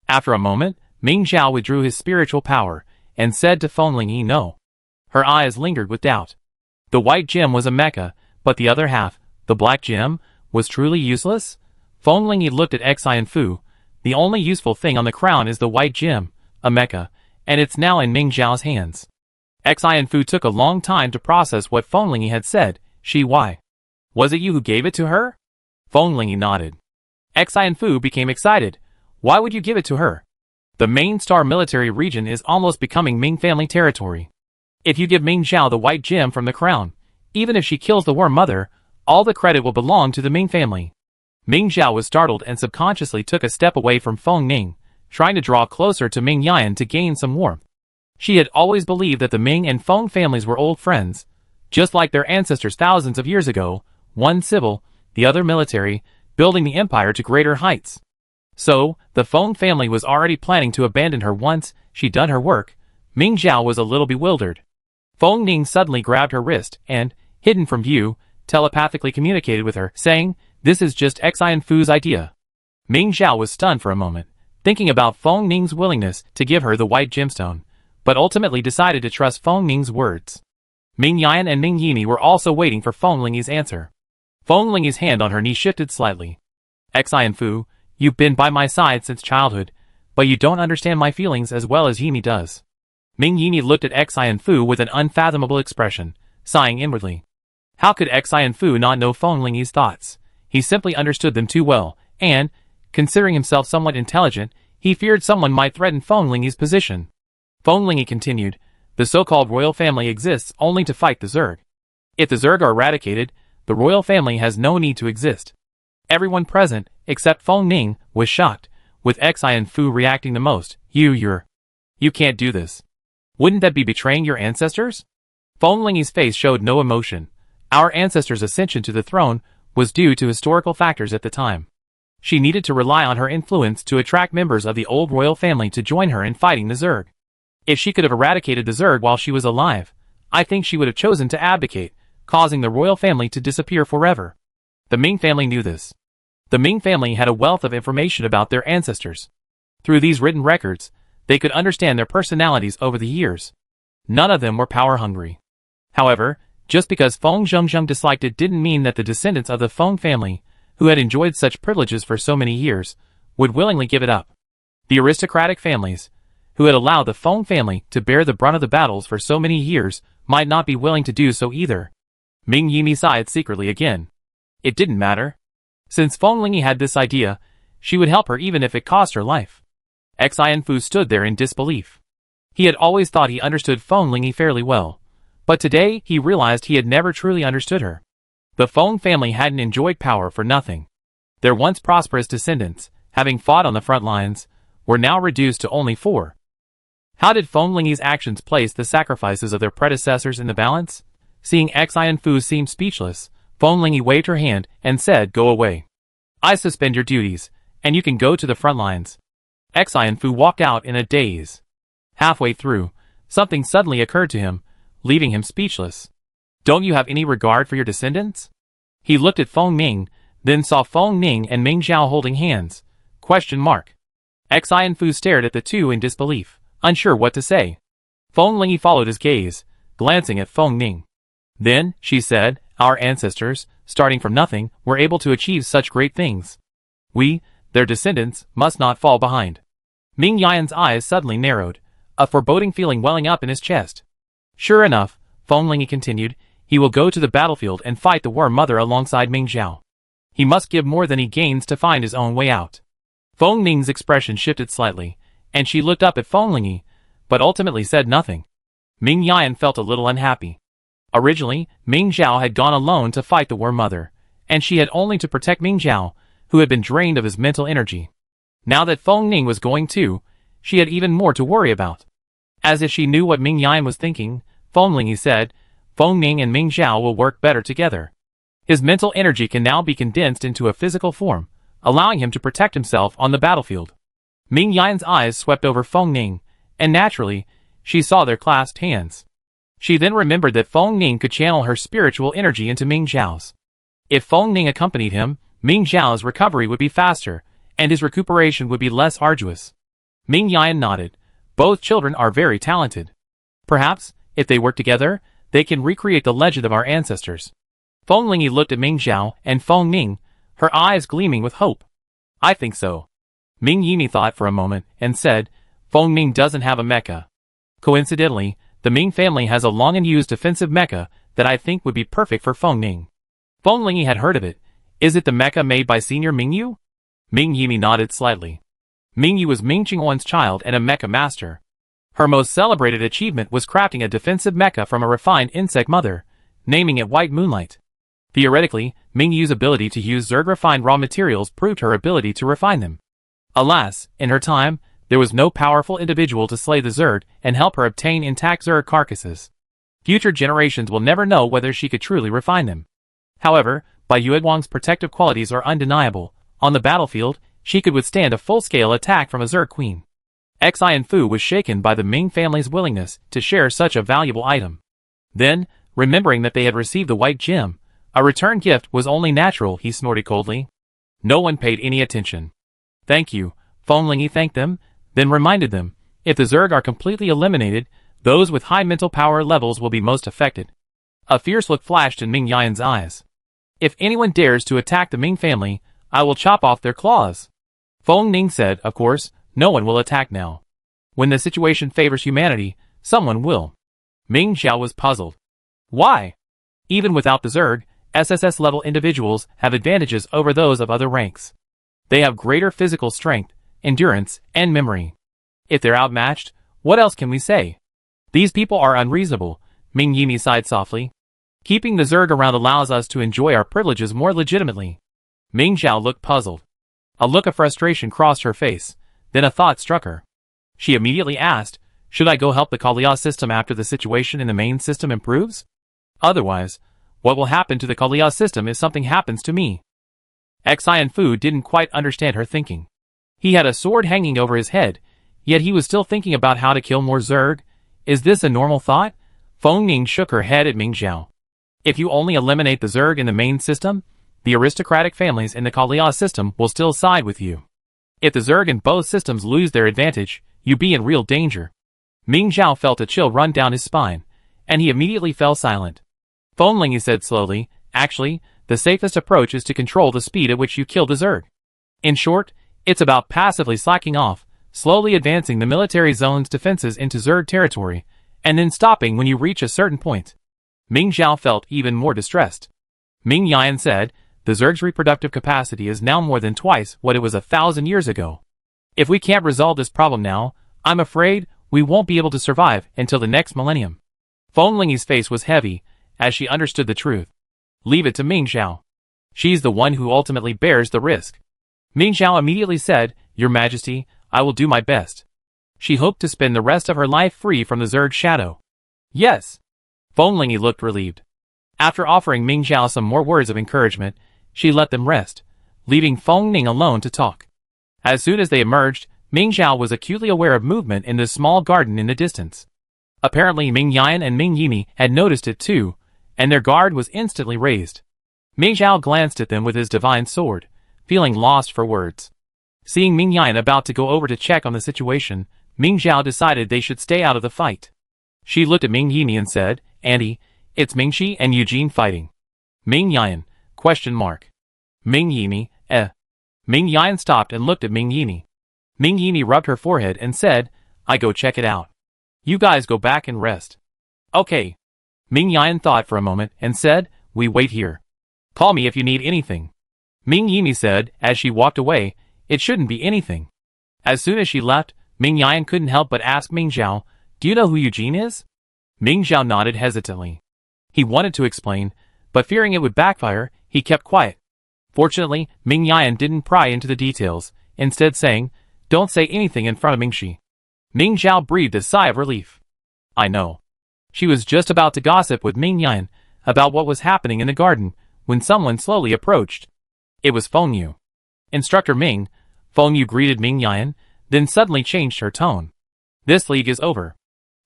After a moment, Ming Zhao withdrew his spiritual power, and said to Feng Lingyi no. Her eyes lingered with doubt. The white gem was a mecha, but the other half, the black gem, was truly useless? Feng Lingyi looked at Xian Fu. The only useful thing on the crown is the white gem, a mecha, and it's now in Ming Zhao's hands. Xian Fu took a long time to process what Feng Lingyi had said. Why? Was it you who gave it to her? Feng Lingyi nodded. Xian Fu became excited. Why would you give it to her? The main star military region is almost becoming Ming family territory. If you give Ming Zhao the white gem from the crown, even if she kills the Worm Mother, all the credit will belong to the Ming family. Ming Zhao was startled and subconsciously took a step away from Feng Ning, trying to draw closer to Ming Yan to gain some warmth. She had always believed that the Ming and Feng families were old friends, just like their ancestors thousands of years ago, one civil, the other military, building the empire to greater heights. So, the Feng family was already planning to abandon her once she'd done her work. Ming Zhao was a little bewildered. Feng Ning suddenly grabbed her wrist and, hidden from view, telepathically communicated with her, saying, This is just Xian Fu's idea. Ming Zhao was stunned for a moment, thinking about Feng Ning's willingness to give her the white gemstone, but ultimately decided to trust Feng Ning's words. Ming Yan and Ming Yini were also waiting for Feng Lingyi's answer. Feng Lingyi's hand on her knee shifted slightly. Xian Fu, you've been by my side since childhood, but you don't understand my feelings as well as Yini does. Ming Yini looked at Xian Fu with an unfathomable expression, sighing inwardly. How could Xian Fu not know Feng Lingyi's thoughts? He simply understood them too well, and, considering himself somewhat intelligent, he feared someone might threaten Feng Lingyi's position. Feng Lingyi continued, The so-called royal family exists only to fight the Zerg. If the Zerg are eradicated, the royal family has no need to exist. Everyone present, except Feng Ning, was shocked, with Xian Fu reacting the most. You can't do this. Wouldn't that be betraying your ancestors? Feng Lingyi's face showed no emotion. Our ancestors' ascension to the throne was due to historical factors at the time. She needed to rely on her influence to attract members of the old royal family to join her in fighting the Zerg. If she could have eradicated the Zerg while she was alive, I think she would have chosen to abdicate, causing the royal family to disappear forever. The Ming family knew this. The Ming family had a wealth of information about their ancestors. Through these written records, they could understand their personalities over the years. None of them were power-hungry. However, just because Feng Zhengzheng disliked it didn't mean that the descendants of the Feng family, who had enjoyed such privileges for so many years, would willingly give it up. The aristocratic families, who had allowed the Feng family to bear the brunt of the battles for so many years, might not be willing to do so either. Ming Yini sighed secretly again. It didn't matter. Since Feng Lingyi had this idea, she would help her even if it cost her life. Xian Fu stood there in disbelief. He had always thought he understood Feng Lingyi fairly well, but today he realized he had never truly understood her. The Feng family hadn't enjoyed power for nothing. Their once prosperous descendants, having fought on the front lines, were now reduced to only 4. How did Feng Lingyi's actions place the sacrifices of their predecessors in the balance? Seeing Xian Fu seem speechless, Feng Lingyi waved her hand and said, "Go away. I suspend your duties, and you can go to the front lines." Xian Fu walked out in a daze. Halfway through, something suddenly occurred to him, leaving him speechless. "Don't you have any regard for your descendants?" He looked at Feng Ning, then saw Feng Ning and Ming Zhao holding hands. Xian Fu stared at the two in disbelief, unsure what to say. Feng Lingyi followed his gaze, glancing at Feng Ning. "Then," she said, "our ancestors, starting from nothing, were able to achieve such great things. We, their descendants, must not fall behind." Ming Yan's eyes suddenly narrowed, a foreboding feeling welling up in his chest. "Sure enough," Feng Lingyi continued, "he will go to the battlefield and fight the Worm Mother alongside Ming Zhao. He must give more than he gains to find his own way out." Feng Ning's expression shifted slightly, and she looked up at Feng Lingyi, but ultimately said nothing. Ming Yan felt a little unhappy. Originally, Ming Zhao had gone alone to fight the Worm Mother, and she had only to protect Ming Zhao, who had been drained of his mental energy. Now that Feng Ning was going too, she had even more to worry about. As if she knew what Ming Yan was thinking, Feng Lingyi said, "Feng Ning and Ming Zhao will work better together. His mental energy can now be condensed into a physical form, allowing him to protect himself on the battlefield." Ming Yan's eyes swept over Feng Ning, and naturally, she saw their clasped hands. She then remembered that Feng Ning could channel her spiritual energy into Ming Zhao's. If Feng Ning accompanied him, Ming Zhao's recovery would be faster, and his recuperation would be less arduous. Ming Yan nodded. Both children are very talented. Perhaps, if they work together, they can recreate the legend of our ancestors. Feng Lingyi looked at Ming Zhao and Feng Ning, her eyes gleaming with hope. "I think so." Ming Yimi thought for a moment and said, "Feng Ning doesn't have a mecha. Coincidentally, the Ming family has a long and used defensive mecha that I think would be perfect for Feng Ning." Feng Lingyi had heard of it. "Is it the mecha made by Senior Mingyu?" Ming Yimi nodded slightly. Mingyu was Ming Qingwan's child and a mecha master. Her most celebrated achievement was crafting a defensive mecha from a refined insect mother, naming it White Moonlight. Theoretically, Mingyu's ability to use Zerg-refined raw materials proved her ability to refine them. Alas, in her time, there was no powerful individual to slay the Zerg and help her obtain intact Zerg carcasses. Future generations will never know whether she could truly refine them. However, Bai Yueguang's protective qualities are undeniable. On the battlefield, she could withstand a full-scale attack from a Zerg queen. Xian Fu was shaken by the Ming family's willingness to share such a valuable item. Then, remembering that they had received the white gem, a return gift was only natural, he snorted coldly. No one paid any attention. "Thank you," Feng Lingyi thanked them, then reminded them, if the Zerg are completely eliminated, those with high mental power levels will be most affected. A fierce look flashed in Ming Yan's eyes. "If anyone dares to attack the Ming family, I will chop off their claws." Feng Ning said, "Of course, no one will attack now. When the situation favors humanity, someone will." Ming Zhao was puzzled. "Why? Even without the Zerg, SSS-level individuals have advantages over those of other ranks. They have greater physical strength, endurance, and memory. If they're outmatched, what else can we say? These people are unreasonable," Ming Yimi sighed softly. "Keeping the Zerg around allows us to enjoy our privileges more legitimately." Ming Zhao looked puzzled. A look of frustration crossed her face, then a thought struck her. She immediately asked, "Should I go help the Kalia system after the situation in the main system improves? Otherwise, what will happen to the Kalia system if something happens to me?" Xian Fu didn't quite understand her thinking. He had a sword hanging over his head, yet he was still thinking about how to kill more Zerg. Is this a normal thought? Feng Ning shook her head at Ming Zhao. "If you only eliminate the Zerg in the main system, the aristocratic families in the Kalia system will still side with you. If the Zerg in both systems lose their advantage, you be in real danger." Ming Zhao felt a chill run down his spine, and he immediately fell silent. Feng Lingyi said slowly, "Actually, the safest approach is to control the speed at which you kill the Zerg. In short, it's about passively slacking off, slowly advancing the military zone's defenses into Zerg territory, and then stopping when you reach a certain point." Ming Zhao felt even more distressed. Ming Yan said, "The Zerg's reproductive capacity is now more than twice what it was 1,000 years ago. If we can't resolve this problem now, I'm afraid we won't be able to survive until the next millennium. Feng Lingyi's face was heavy, as she understood the truth. Leave it to Ming Xiao. She's the one who ultimately bears the risk. Ming Xiao immediately said, Your Majesty, I will do my best. She hoped to spend the rest of her life free from the Zerg shadow. Yes. Feng Lingyi looked relieved. After offering Ming Xiao some more words of encouragement, she let them rest, leaving Feng Ning alone to talk. As soon as they emerged, Ming Xiao was acutely aware of movement in the small garden in the distance. Apparently Ming Yan and Ming Yimi had noticed it too, and their guard was instantly raised. Ming Xiao glanced at them with his divine sword, feeling lost for words. Seeing Ming Yan about to go over to check on the situation, Ming Xiao decided they should stay out of the fight. She looked at Ming Yimi and said, Auntie, it's Mingxi and Eugene fighting. Ming Yan, ? Ming Yimi, Ming Yan stopped and looked at Ming Yimi. Ming Yimi rubbed her forehead and said, I go check it out. You guys go back and rest. Okay. Ming Yan thought for a moment and said, We wait here. Call me if you need anything. Ming Yimi said, as she walked away, It shouldn't be anything. As soon as she left, Ming Yan couldn't help but ask Ming Xiao, Do you know who Eugene is? Ming Xiao nodded hesitantly. He wanted to explain, but fearing it would backfire, he kept quiet. Fortunately, Ming Yan didn't pry into the details, instead saying, Don't say anything in front of Mingxi. Ming Xiao breathed a sigh of relief. I know. She was just about to gossip with Ming Yan about what was happening in the garden, when someone slowly approached. It was Feng Yu. Instructor Ming. Feng Yu greeted Ming Yan, then suddenly changed her tone. This league is over.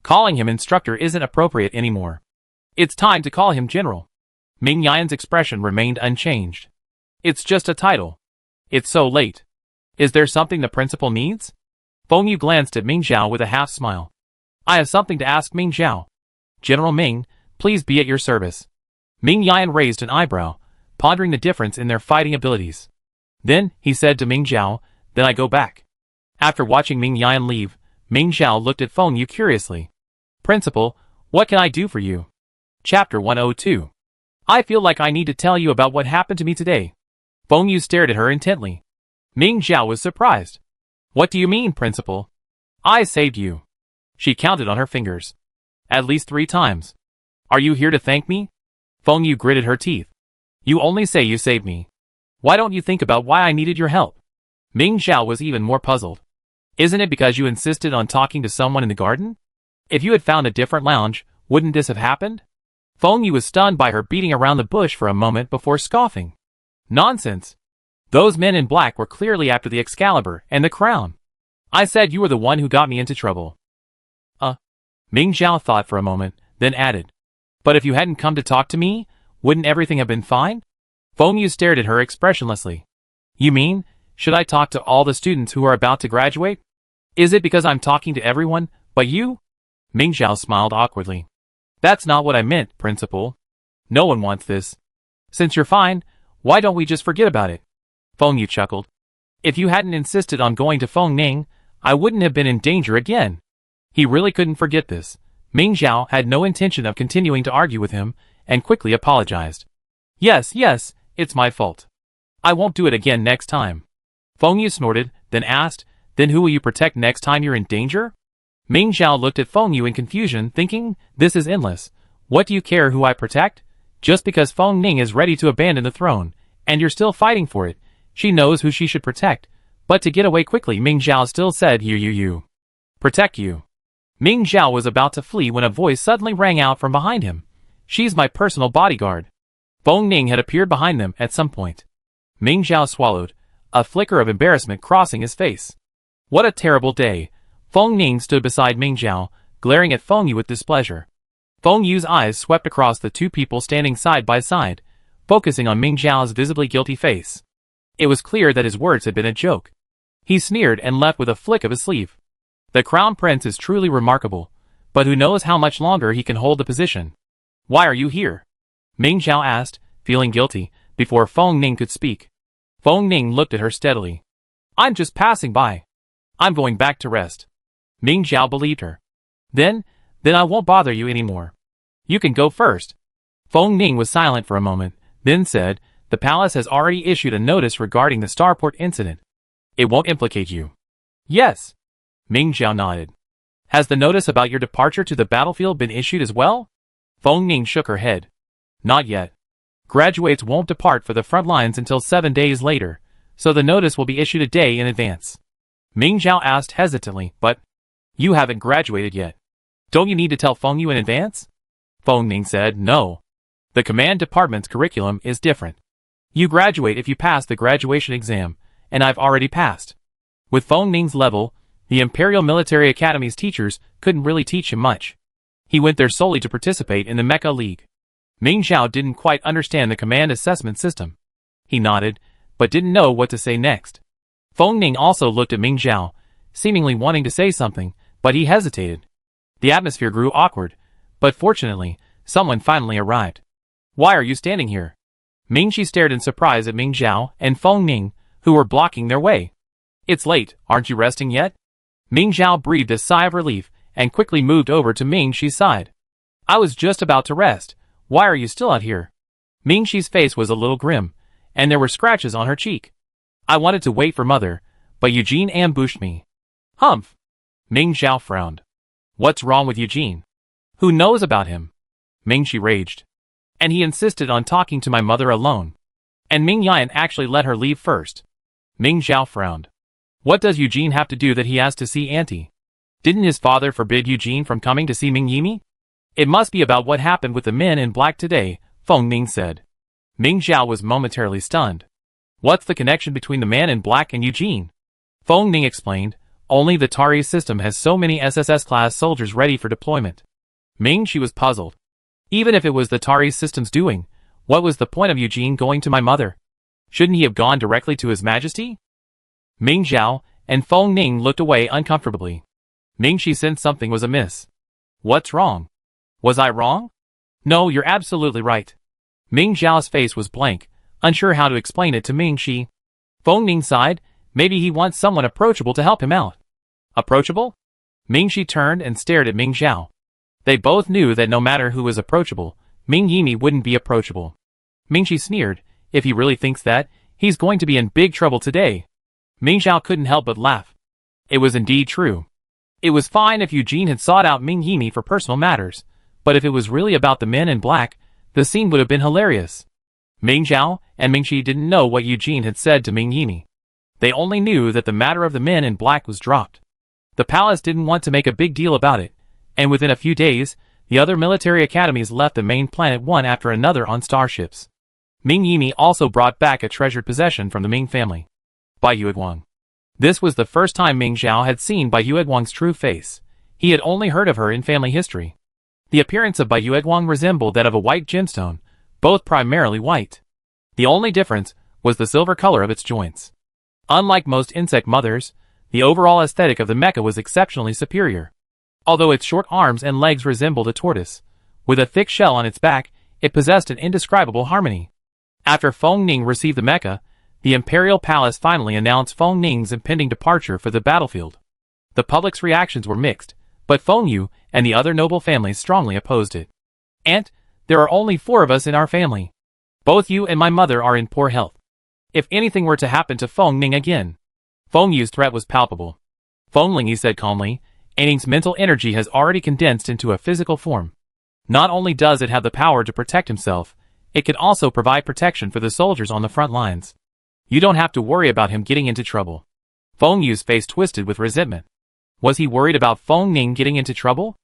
Calling him instructor isn't appropriate anymore. It's time to call him general. Ming Yan's expression remained unchanged. It's just a title. It's so late. Is there something the principal needs? Feng Yu glanced at Ming Xiao with a half smile. I have something to ask Ming Xiao. General Ming, please be at your service. Ming Yan raised an eyebrow, pondering the difference in their fighting abilities. Then, he said to Ming Xiao, Then I go back. After watching Ming Yan leave, Ming Xiao looked at Feng Yu curiously. Principal, what can I do for you? Chapter 102. I feel like I need to tell you about what happened to me today. Feng Yu stared at her intently. Ming Xiao was surprised. What do you mean, Principal? I saved you. She counted on her fingers. At least 3 times. Are you here to thank me? Feng Yu gritted her teeth. You only say you saved me. Why don't you think about why I needed your help? Ming Xiao was even more puzzled. Isn't it because you insisted on talking to someone in the garden? If you had found a different lounge, wouldn't this have happened? Feng Yu was stunned by her beating around the bush for a moment before scoffing. Nonsense. Those men in black were clearly after the Excalibur and the crown. I said you were the one who got me into trouble. Ming Xiao thought for a moment, then added. But if you hadn't come to talk to me, wouldn't everything have been fine? Feng Yu stared at her expressionlessly. You mean, should I talk to all the students who are about to graduate? Is it because I'm talking to everyone, but you? Ming Xiao smiled awkwardly. That's not what I meant, Principal. No one wants this. Since you're fine, why don't we just forget about it? Feng Yu chuckled. If you hadn't insisted on going to Feng Ning, I wouldn't have been in danger again. He really couldn't forget this. Ming Xiao had no intention of continuing to argue with him, and quickly apologized. Yes, it's my fault. I won't do it again next time. Feng Yu snorted, then asked, Then who will you protect next time you're in danger? Ming Xiao looked at Feng Yu in confusion, thinking, This is endless. What do you care who I protect? Just because Feng Ning is ready to abandon the throne, and you're still fighting for it, she knows who she should protect. But to get away quickly, Ming Xiao still said, You. Protect you. Ming Xiao was about to flee when a voice suddenly rang out from behind him. She's my personal bodyguard. Feng Ning had appeared behind them at some point. Ming Xiao swallowed, a flicker of embarrassment crossing his face. What a terrible day. Feng Ning stood beside Ming Xiao, glaring at Feng Yu with displeasure. Feng Yu's eyes swept across the two people standing side by side, focusing on Ming Xiao's visibly guilty face. It was clear that his words had been a joke. He sneered and left with a flick of his sleeve. The Crown Prince is truly remarkable, but who knows how much longer he can hold the position. Why are you here? Ming Xiao asked, feeling guilty, before Feng Ning could speak. Feng Ning looked at her steadily. I'm just passing by. I'm going back to rest. Ming Xiao believed her. Then I won't bother you anymore. You can go first. Feng Ning was silent for a moment, then said, The palace has already issued a notice regarding the starport incident. It won't implicate you. Yes. Ming Xiao nodded. Has the notice about your departure to the battlefield been issued as well? Feng Ning shook her head. Not yet. Graduates won't depart for the front lines until 7 days later, so the notice will be issued a day in advance. Ming Zhao asked hesitantly, but you haven't graduated yet. Don't you need to tell Feng Yu in advance? Feng Ning said, no. The command department's curriculum is different. You graduate if you pass the graduation exam, and I've already passed. With Feng Ning's level, the Imperial Military Academy's teachers couldn't really teach him much. He went there solely to participate in the Mecha League. Ming Zhao didn't quite understand the command assessment system. He nodded, but didn't know what to say next. Feng Ning also looked at Ming Zhao, seemingly wanting to say something, but he hesitated. The atmosphere grew awkward, but fortunately, someone finally arrived. Why are you standing here? Ming Shi stared in surprise at Ming Zhao and Feng Ning, who were blocking their way. It's late, aren't you resting yet? Ming Zhao breathed a sigh of relief and quickly moved over to Ming Shi's side. I was just about to rest. Why are you still out here? Ming Shi's face was a little grim, and there were scratches on her cheek. I wanted to wait for Mother, but Eugene ambushed me. Humph! Ming Zhao frowned. What's wrong with Eugene? Who knows about him? Ming Shi raged. And he insisted on talking to my mother alone. And Ming Yan actually let her leave first. Ming Zhao frowned. What does Eugene have to do that he has to see Auntie? Didn't his father forbid Eugene from coming to see Ming Yimi? It must be about what happened with the men in black today, Feng Ning said. Ming Zhao was momentarily stunned. What's the connection between the man in black and Eugene? Feng Ning explained, only the Tari system has so many SSS-class soldiers ready for deployment. Ming Shi was puzzled. Even if it was the Tari system's doing, what was the point of Eugene going to my mother? Shouldn't he have gone directly to His Majesty? Ming Zhao and Feng Ning looked away uncomfortably. Ming Shi sensed something was amiss. What's wrong? Was I wrong? No, you're absolutely right. Ming Zhao's face was blank, unsure how to explain it to Ming Shi. Feng Ning sighed, maybe he wants someone approachable to help him out. Approachable? Ming Shi turned and stared at Ming Zhao. They both knew that no matter who was approachable, Ming Yimi wouldn't be approachable. Ming Shi sneered, if he really thinks that, he's going to be in big trouble today. Ming Zhao couldn't help but laugh. It was indeed true. It was fine if Eugene had sought out Ming Yimi for personal matters, but if it was really about the men in black, the scene would have been hilarious. Ming Zhao and Ming Shi didn't know what Eugene had said to Ming Yimi. They only knew that the matter of the men in black was dropped. The palace didn't want to make a big deal about it, and within a few days, the other military academies left the main planet one after another on starships. Ming Yimi also brought back a treasured possession from the Ming family. Bai Yueguang. This was the first time Ming Zhao had seen Bai Yueguang's true face. He had only heard of her in family history. The appearance of Bai Yueguang resembled that of a white gemstone, both primarily white. The only difference was the silver color of its joints. Unlike most insect mothers, the overall aesthetic of the mecha was exceptionally superior. Although its short arms and legs resembled a tortoise, with a thick shell on its back, it possessed an indescribable harmony. After Feng Ning received the mecha, the Imperial Palace finally announced Feng Ning's impending departure for the battlefield. The public's reactions were mixed, but Feng Yu and the other noble families strongly opposed it. Aunt, there are only 4 of us in our family. Both you and my mother are in poor health. If anything were to happen to Feng Ning again. Feng Yu's threat was palpable. Feng Ling, he said calmly, Ning's mental energy has already condensed into a physical form. Not only does it have the power to protect himself, it can also provide protection for the soldiers on the front lines. You don't have to worry about him getting into trouble. Feng Yu's face twisted with resentment. Was he worried about Feng Ning getting into trouble?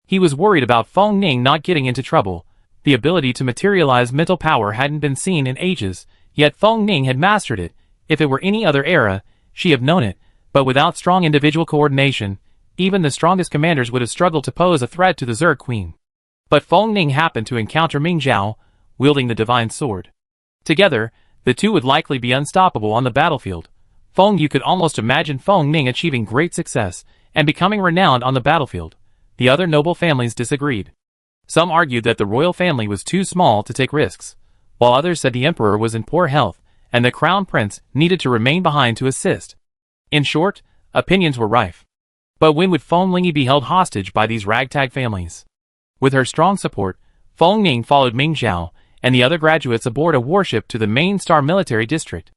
He was worried about Feng Ning not getting into trouble. The ability to materialize mental power hadn't been seen in ages, yet Feng Ning had mastered it. If it were any other era, she'd have known it, but without strong individual coordination, even the strongest commanders would have struggled to pose a threat to the Zerg Queen. But Feng Ning happened to encounter Ming Zhao, wielding the divine sword. Together, the two would likely be unstoppable on the battlefield. Feng Yu could almost imagine Feng Ning achieving great success and becoming renowned on the battlefield. The other noble families disagreed. Some argued that the royal family was too small to take risks, while others said the emperor was in poor health and the crown prince needed to remain behind to assist. In short, opinions were rife. But when would Feng Ling be held hostage by these ragtag families? With her strong support, Feng Ning followed Ming Zhao and the other graduates aboard a warship to the main star military district.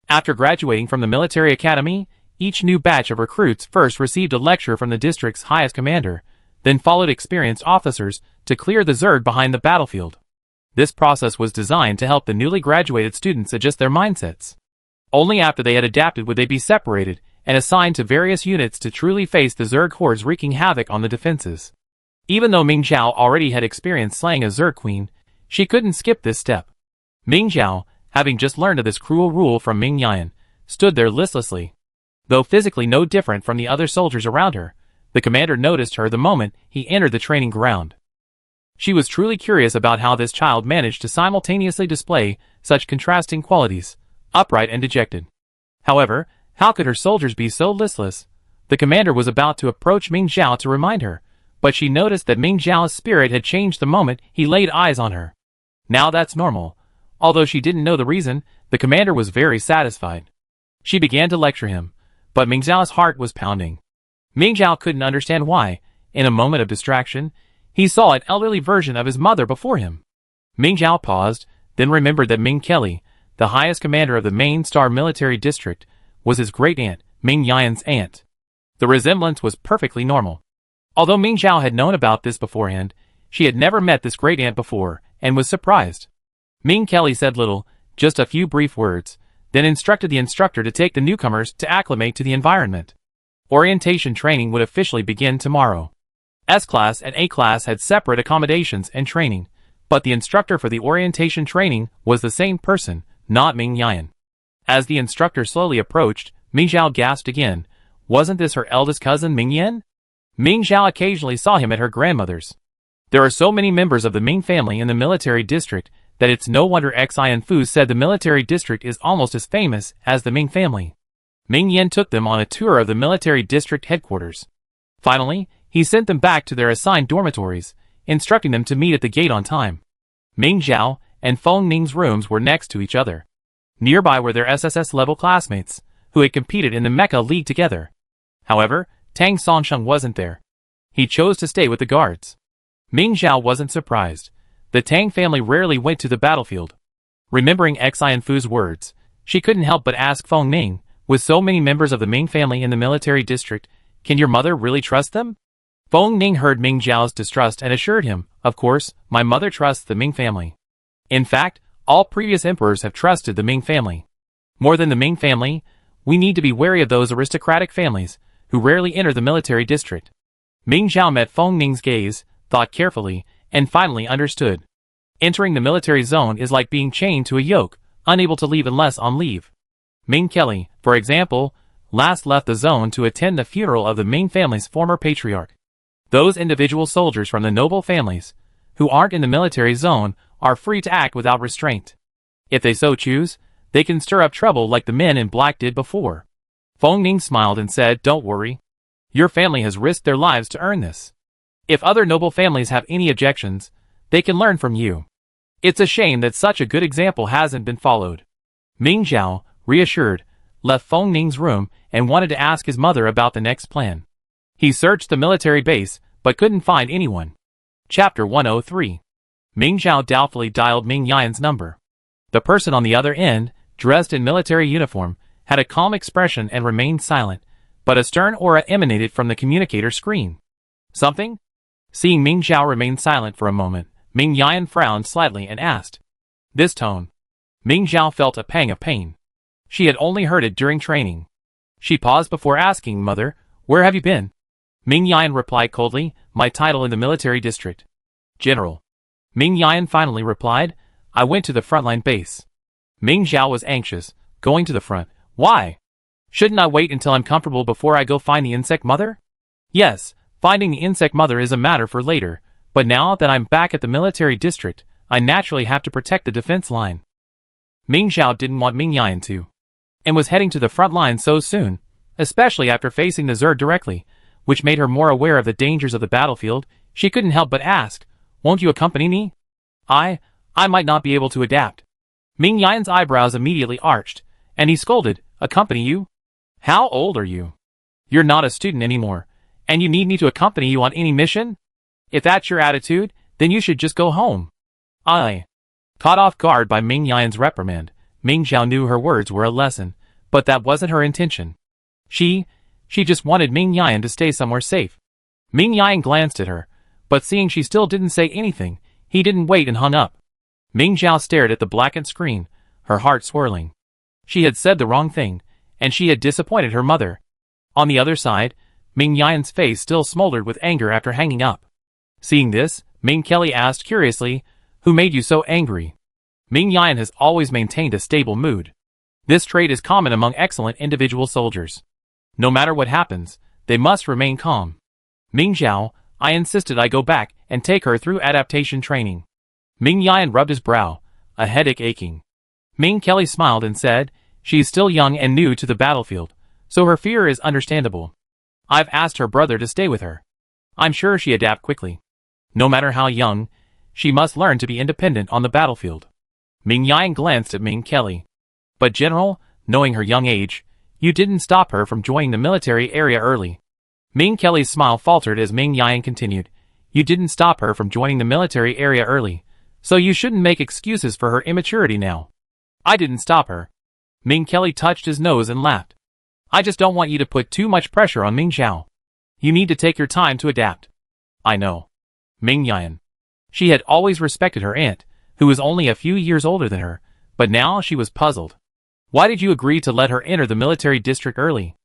After graduating from the military academy, each new batch of recruits first received a lecture from the district's highest commander, then followed experienced officers to clear the Zerg behind the battlefield. This process was designed to help the newly graduated students adjust their mindsets. Only after they had adapted would they be separated and assigned to various units to truly face the Zerg hordes wreaking havoc on the defenses. Even though Ming Zhao already had experienced slaying a Zerg queen, she couldn't skip this step. Ming Zhao, having just learned of this cruel rule from Ming Yan, stood there listlessly. Though physically no different from the other soldiers around her, the commander noticed her the moment he entered the training ground. She was truly curious about how this child managed to simultaneously display such contrasting qualities, upright and dejected. However, how could her soldiers be so listless? The commander was about to approach Ming Zhao to remind her, but she noticed that Ming Zhao's spirit had changed the moment he laid eyes on her. Now that's normal. Although she didn't know the reason, the commander was very satisfied. She began to lecture him, but Ming Zhao's heart was pounding. Ming Zhao couldn't understand why. In a moment of distraction, he saw an elderly version of his mother before him. Ming Zhao paused, then remembered that Ming Kelly, the highest commander of the main star military district, was his great-aunt, Ming Yan's aunt. The resemblance was perfectly normal. Although Ming Zhao had known about this beforehand, she had never met this great-aunt before, and was surprised. Ming Kelly said little, just a few brief words, then instructed the instructor to take the newcomers to acclimate to the environment. Orientation training would officially begin tomorrow. S-Class and A-Class had separate accommodations and training, but the instructor for the orientation training was the same person, not Ming Yan. As the instructor slowly approached, Ming Zhao gasped again. Wasn't this her eldest cousin Ming Yan? Ming Zhao occasionally saw him at her grandmother's. There are so many members of the Ming family in the military district that it's no wonder Xian Fu said the military district is almost as famous as the Ming family. Ming Yan took them on a tour of the military district headquarters. Finally, he sent them back to their assigned dormitories, instructing them to meet at the gate on time. Ming Zhao and Feng Ning's rooms were next to each other. Nearby were their SSS-level classmates, who had competed in the Mecha League together. However, Tang Songsheng wasn't there. He chose to stay with the guards. Ming Zhao wasn't surprised. The Tang family rarely went to the battlefield. Remembering Xian Fu's words, she couldn't help but ask Feng Ning, with so many members of the Ming family in the military district, can your mother really trust them? Feng Ning heard Ming Zhao's distrust and assured him, of course, my mother trusts the Ming family. In fact, all previous emperors have trusted the Ming family. More than the Ming family, we need to be wary of those aristocratic families, who rarely enter the military district. Ming Zhao met Feng Ning's gaze, thought carefully, and finally understood. Entering the military zone is like being chained to a yoke, unable to leave unless on leave. Ming Kelly, for example, last left the zone to attend the funeral of the Ming family's former patriarch. Those individual soldiers from the noble families, who aren't in the military zone, are free to act without restraint. If they so choose, they can stir up trouble like the men in black did before. Feng Ning smiled and said, don't worry. Your family has risked their lives to earn this. If other noble families have any objections, they can learn from you. It's a shame that such a good example hasn't been followed. Ming Zhao, reassured, left Feng Ning's room and wanted to ask his mother about the next plan. He searched the military base, but couldn't find anyone. Chapter 103. Ming Zhao doubtfully dialed Ming Yan's number. The person on the other end, dressed in military uniform, had a calm expression and remained silent, but a stern aura emanated from the communicator screen. Something? Seeing Ming Zhao remain silent for a moment, Ming Yan frowned slightly and asked. This tone. Ming Zhao felt a pang of pain. She had only heard it during training. She paused before asking, Mother, where have you been? Ming Yan replied coldly, my title in the military district. General. Ming Yan finally replied, I went to the frontline base. Ming Zhao was anxious, going to the front. Why? Shouldn't I wait until I'm comfortable before I go find the insect mother? Yes, finding the insect mother is a matter for later, but now that I'm back at the military district, I naturally have to protect the defense line. Ming Zhao didn't want Ming Yan to, and was heading to the front line so soon, especially after facing the Zerg directly, which made her more aware of the dangers of the battlefield. She couldn't help but ask, won't you accompany me? I might not be able to adapt. Ming Yan's eyebrows immediately arched, and he scolded, accompany you? How old are you? You're not a student anymore, and you need me to accompany you on any mission? If that's your attitude, then you should just go home. Caught off guard by Ming Yan's reprimand, Ming Zhao knew her words were a lesson, but that wasn't her intention. She just wanted Ming Yan to stay somewhere safe. Ming Yan glanced at her, but seeing she still didn't say anything, he didn't wait and hung up. Ming Zhao stared at the blackened screen, her heart swirling. She had said the wrong thing, and she had disappointed her mother. On the other side, Ming Yan's face still smoldered with anger after hanging up. Seeing this, Ming Kelly asked curiously, "Who made you so angry?" Ming Yan has always maintained a stable mood. This trait is common among excellent individual soldiers. No matter what happens, they must remain calm. Ming Zhao, I insisted I go back and take her through adaptation training. Ming Yan rubbed his brow, a headache aching. Ming Kelly smiled and said, she is still young and new to the battlefield, so her fear is understandable. I've asked her brother to stay with her. I'm sure she'll adapt quickly. No matter how young, she must learn to be independent on the battlefield. Ming Yan glanced at Ming Kelly. But General, knowing her young age, you didn't stop her from joining the military area early. Ming Kelly's smile faltered as Ming Yan continued, you didn't stop her from joining the military area early, so you shouldn't make excuses for her immaturity now. I didn't stop her. Ming Kelly touched his nose and laughed. I just don't want you to put too much pressure on Ming Zhao. You need to take your time to adapt. I know. Ming Yan. She had always respected her aunt, who was only a few years older than her, but now she was puzzled. Why did you agree to let her enter the military district early?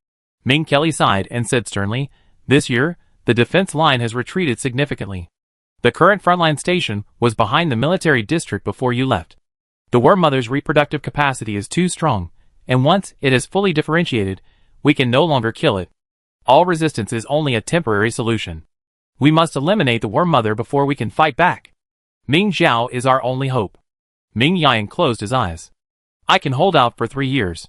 Ming Kelly sighed and said sternly, this year, the defense line has retreated significantly. The current frontline station was behind the military district before you left. The Worm Mother's reproductive capacity is too strong, and once it is fully differentiated, we can no longer kill it. All resistance is only a temporary solution. We must eliminate the Worm Mother before we can fight back. Ming Zhao is our only hope. Ming Yan closed his eyes. I can hold out for 3 years.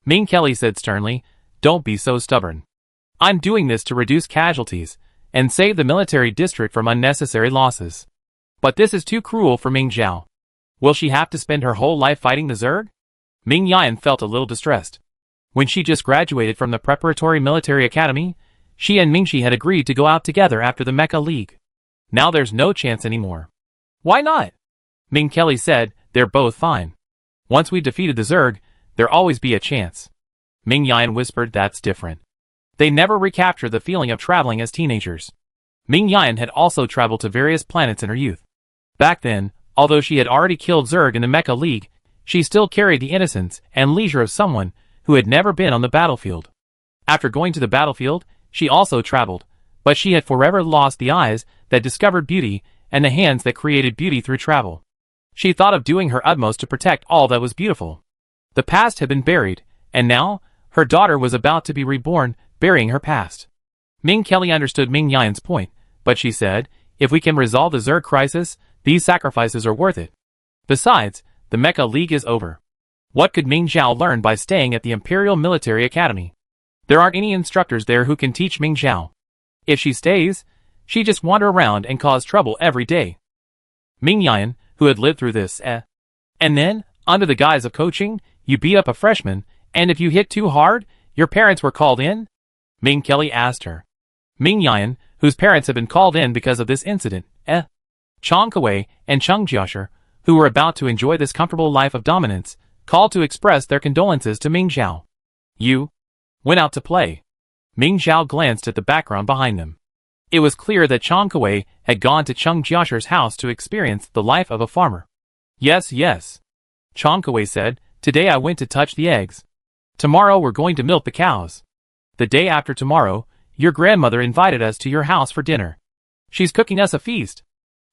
Ming Kelly said sternly, don't be so stubborn. I'm doing this to reduce casualties and save the military district from unnecessary losses. But this is too cruel for Ming Zhao. Will she have to spend her whole life fighting the Zerg? Ming Yan felt a little distressed. When she just graduated from the preparatory military academy, she and Mingxi had agreed to go out together after the Mecha League. Now there's no chance anymore. Why not? Ming Kelly said, they're both fine. Once we defeated the Zerg, there'll always be a chance. Ming Yan whispered, that's different. They never recapture the feeling of traveling as teenagers. Ming Yan had also traveled to various planets in her youth. Back then, although she had already killed Zerg in the Mecha League, she still carried the innocence and leisure of someone who had never been on the battlefield. After going to the battlefield, she also traveled, but she had forever lost the eyes that discovered beauty and the hands that created beauty through travel. She thought of doing her utmost to protect all that was beautiful. The past had been buried, and now, her daughter was about to be reborn, burying her past. Ming Kelly understood Ming Yan's point, but she said, if we can resolve the Zerg crisis, these sacrifices are worth it. Besides, the Mecha League is over. What could Ming Zhao learn by staying at the Imperial Military Academy? There aren't any instructors there who can teach Ming Zhao. If she stays, she just wander around and cause trouble every day. Ming Yan, who had lived through this, and then, under the guise of coaching, you beat up a freshman, and if you hit too hard, your parents were called in? Ming Kelly asked her. Ming Yan, whose parents had been called in because of this incident, Chang Kuei and Cheng Jiasher, who were about to enjoy this comfortable life of dominance, called to express their condolences to Ming Zhao. You went out to play. Ming Zhao glanced at the background behind them. It was clear that Chang Kuei had gone to Cheng Jiasher's house to experience the life of a farmer. Yes, yes. Chang Kuei said, today I went to touch the eggs. Tomorrow we're going to milk the cows. The day after tomorrow, your grandmother invited us to your house for dinner. She's cooking us a feast.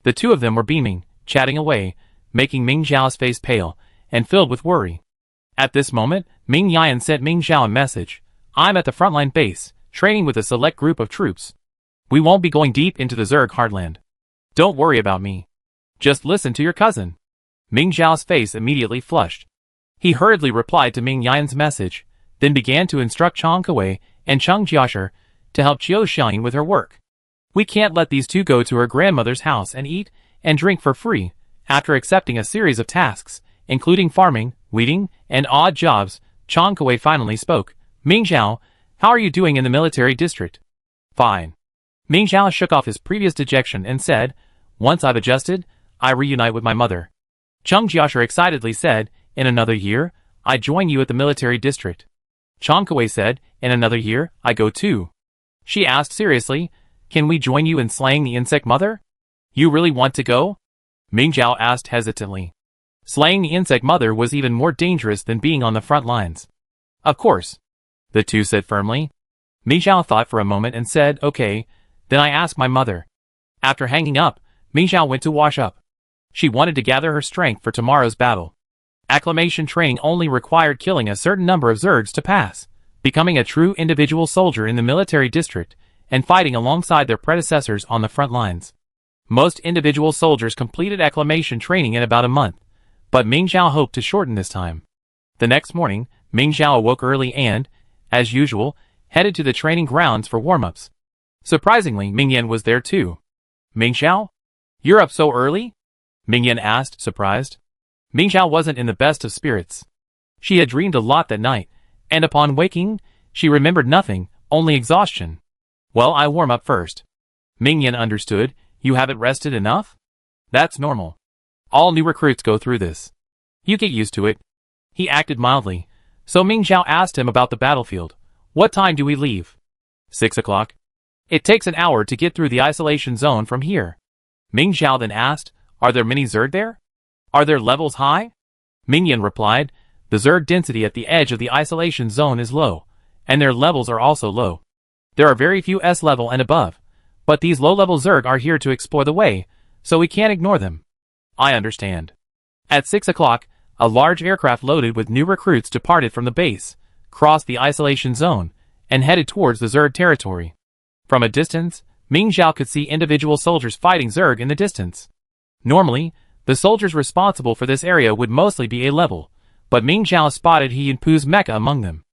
The two of them were beaming, chatting away, making Ming Zhao's face pale and filled with worry. At this moment, Ming Yan sent Ming Zhao a message. I'm at the frontline base, training with a select group of troops. We won't be going deep into the Zerg heartland. Don't worry about me. Just listen to your cousin. Ming Zhao's face immediately flushed. He hurriedly replied to Ming Yan's message, then began to instruct Chang Kuei and Cheng Jiasher to help Qiu Xiang with her work. We can't let these two go to her grandmother's house and eat and drink for free. After accepting a series of tasks, including farming, weeding, and odd jobs, Chang Kuei finally spoke. Ming Zhao, how are you doing in the military district? Fine. Ming Zhao shook off his previous dejection and said, once I've adjusted, I reunite with my mother. Cheng Jiasher excitedly said, in another year, I join you at the military district. Chang Kuei said, in another year, I go too. She asked seriously, can we join you in slaying the insect mother? You really want to go? Ming Zhao asked hesitantly. Slaying the insect mother was even more dangerous than being on the front lines. Of course, the two said firmly. Ming Zhao thought for a moment and said, okay, then I ask my mother. After hanging up, Ming Zhao went to wash up. She wanted to gather her strength for tomorrow's battle. Acclimation training only required killing a certain number of Zergs to pass, becoming a true individual soldier in the military district, and fighting alongside their predecessors on the front lines. Most individual soldiers completed acclimation training in about a month, but Ming Zhao hoped to shorten this time. The next morning, Ming Zhao awoke early and, as usual, headed to the training grounds for warm-ups. Surprisingly, Ming Yan was there too. Ming Zhao? You're up so early? Ming Yan asked, surprised. Ming Zhao wasn't in the best of spirits. She had dreamed a lot that night, and upon waking, she remembered nothing, only exhaustion. Well, I warm up first. Ming Yan understood. You haven't rested enough? That's normal. All new recruits go through this. You get used to it. He acted mildly, so Ming Zhao asked him about the battlefield. What time do we leave? 6 o'clock. It takes an hour to get through the isolation zone from here. Ming Zhao then asked, are there many Zerg there? Are their levels high? Ming Yan replied, the Zerg density at the edge of the isolation zone is low, and their levels are also low. There are very few S level and above, but these low-level Zerg are here to explore the way, so we can't ignore them. I understand. At 6 o'clock, a large aircraft loaded with new recruits departed from the base, crossed the isolation zone, and headed towards the Zerg territory. From a distance, Ming Zhao could see individual soldiers fighting Zerg in the distance. Normally, the soldiers responsible for this area would mostly be A-level, but Ming Zhao spotted He Yunpu's mecha among them.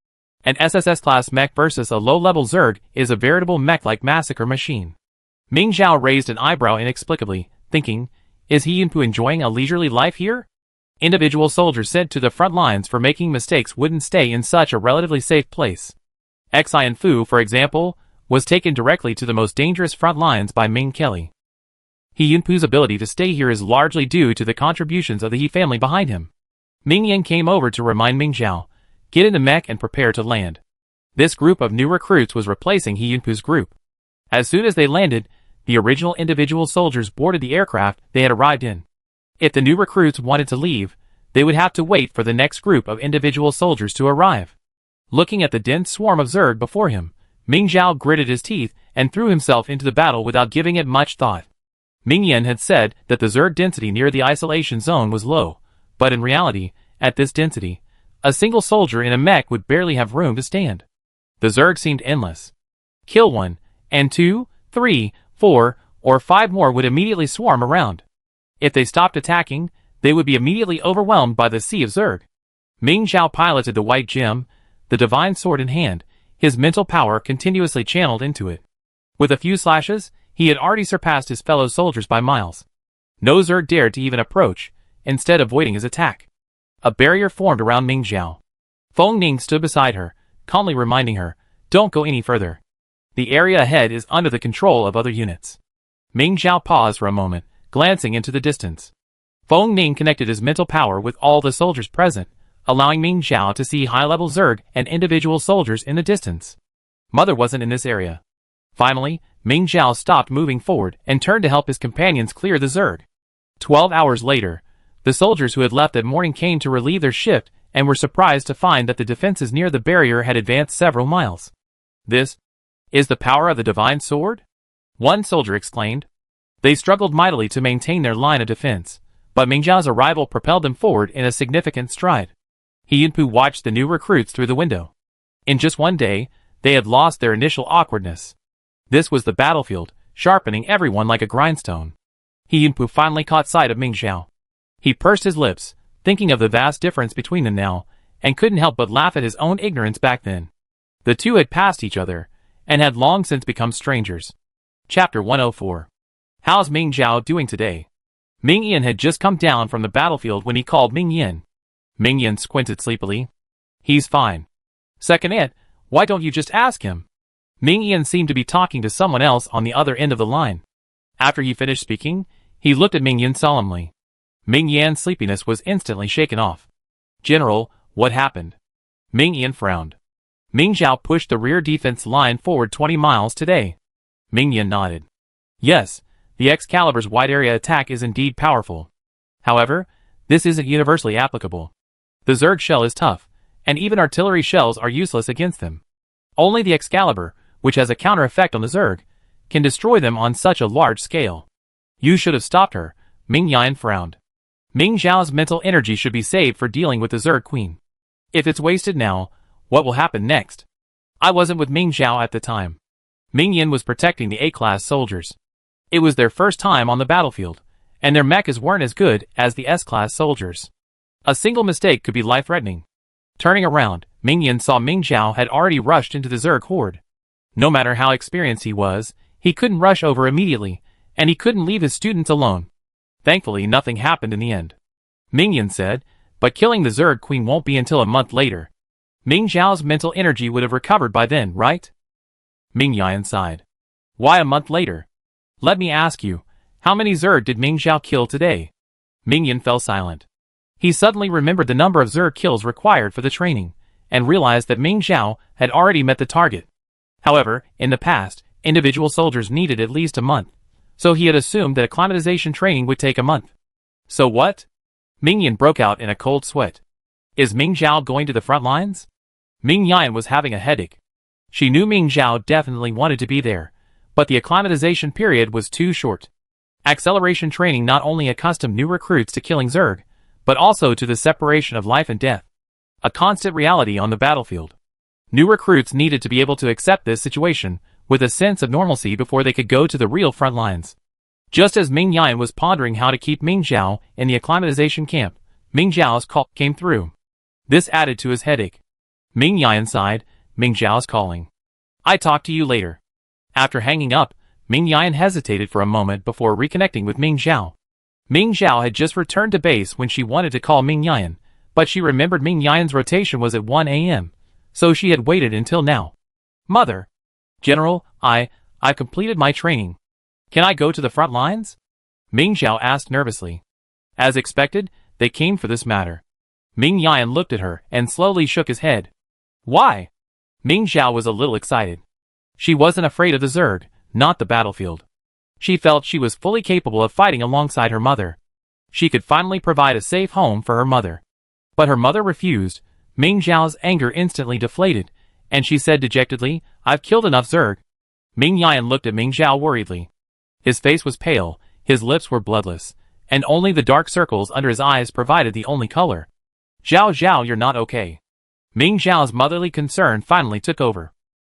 An SSS-class mech versus a low-level Zerg is a veritable mech-like massacre machine. Ming Zhao raised an eyebrow inexplicably, thinking, is He Yunpu enjoying a leisurely life here? Individual soldiers sent to the front lines for making mistakes wouldn't stay in such a relatively safe place. Xian Fu, for example, was taken directly to the most dangerous front lines by Ming Kelly. He Yunpu's ability to stay here is largely due to the contributions of the He family behind him. Ming Yan came over to remind Ming Zhao, get in the mech and prepare to land. This group of new recruits was replacing He Yunpu's group. As soon as they landed, the original individual soldiers boarded the aircraft they had arrived in. If the new recruits wanted to leave, they would have to wait for the next group of individual soldiers to arrive. Looking at the dense swarm of Zerg before him, Ming Zhao gritted his teeth and threw himself into the battle without giving it much thought. Ming Yan had said that the Zerg density near the isolation zone was low, but in reality, at this density, a single soldier in a mech would barely have room to stand. The Zerg seemed endless. Kill one, and 2, 3, 4, or 5 more would immediately swarm around. If they stopped attacking, they would be immediately overwhelmed by the sea of Zerg. Ming Zhao piloted the white gem, the divine sword in hand, his mental power continuously channeled into it. With a few slashes, he had already surpassed his fellow soldiers by miles. No Zerg dared to even approach, instead avoiding his attack. A barrier formed around Ming Zhao. Feng Ning stood beside her, calmly reminding her, don't go any further. The area ahead is under the control of other units. Ming Zhao paused for a moment, glancing into the distance. Feng Ning connected his mental power with all the soldiers present, allowing Ming Zhao to see high-level Zerg and individual soldiers in the distance. Mother wasn't in this area. Finally, Ming Zhao stopped moving forward and turned to help his companions clear the Zerg. 12 hours later, the soldiers who had left at morning came to relieve their shift and were surprised to find that the defenses near the barrier had advanced several miles. This is the power of the divine sword? One soldier exclaimed. They struggled mightily to maintain their line of defense, but Ming Zhao's arrival propelled them forward in a significant stride. He Yunpu watched the new recruits through the window. In just one day, they had lost their initial awkwardness. This was the battlefield, sharpening everyone like a grindstone. He Yunpu finally caught sight of Ming Zhao. He pursed his lips, thinking of the vast difference between them now, and couldn't help but laugh at his own ignorance back then. The two had passed each other, and had long since become strangers. Chapter 104. How's Ming Zhao doing today? Ming Yan had just come down from the battlefield when he called Ming Yan. Ming Yan squinted sleepily. He's fine. Second Aunt, why don't you just ask him? Ming Yan seemed to be talking to someone else on the other end of the line. After he finished speaking, he looked at Ming Yan solemnly. Ming Yan's sleepiness was instantly shaken off. General, what happened? Ming Yan frowned. Ming Zhao pushed the rear defense line forward 20 miles today. Ming Yan nodded. Yes, the Excalibur's wide-area attack is indeed powerful. However, this isn't universally applicable. The Zerg shell is tough, and even artillery shells are useless against them. Only the Excalibur, which has a counter effect on the Zerg, can destroy them on such a large scale. You should have stopped her, Ming Yan frowned. Ming Zhao's mental energy should be saved for dealing with the Zerg Queen. If it's wasted now, what will happen next? I wasn't with Ming Zhao at the time. Ming Yan was protecting the A-class soldiers. It was their first time on the battlefield, and their mechas weren't as good as the S-class soldiers. A single mistake could be life-threatening. Turning around, Ming Yan saw Ming Zhao had already rushed into the Zerg horde. No matter how experienced he was, he couldn't rush over immediately, and he couldn't leave his students alone. Thankfully, nothing happened in the end. Ming Yan said, but killing the Zerg Queen won't be until a month later. Ming Zhao's mental energy would have recovered by then, right? Ming Yan sighed. Why a month later? Let me ask you, how many Zerg did Ming Zhao kill today? Ming Yan fell silent. He suddenly remembered the number of Zerg kills required for the training, and realized that Ming Zhao had already met the target. However, in the past, individual soldiers needed at least a month, so he had assumed that acclimatization training would take a month. So what? Ming Yan broke out in a cold sweat. Is Ming Zhao going to the front lines? Ming Yan was having a headache. She knew Ming Zhao definitely wanted to be there, but the acclimatization period was too short. Acceleration training not only accustomed new recruits to killing Zerg, but also to the separation of life and death. A constant reality on the battlefield. New recruits needed to be able to accept this situation with a sense of normalcy before they could go to the real front lines. Just as Ming Yan was pondering how to keep Ming Zhao in the acclimatization camp, Ming Zhao's call came through. This added to his headache. Ming Yan sighed, Ming Zhao's calling. I talk to you later. After hanging up, Ming Yan hesitated for a moment before reconnecting with Ming Zhao. Ming Zhao had just returned to base when she wanted to call Ming Yan, but she remembered Ming Yan's rotation was at 1 a.m., so she had waited until now. Mother. General, I've completed my training. Can I go to the front lines? Ming Zhao asked nervously. As expected, they came for this matter. Ming Yan looked at her and slowly shook his head. Why? Ming Zhao was a little excited. She wasn't afraid of the Zerg, not the battlefield. She felt she was fully capable of fighting alongside her mother. She could finally provide a safe home for her mother. But her mother refused. Ming Zhao's anger instantly deflated, and she said dejectedly, I've killed enough Zerg. Ming Yan looked at Ming Zhao worriedly. His face was pale, his lips were bloodless, and only the dark circles under his eyes provided the only color. Zhao, you're not okay. Ming Zhao's motherly concern finally took over.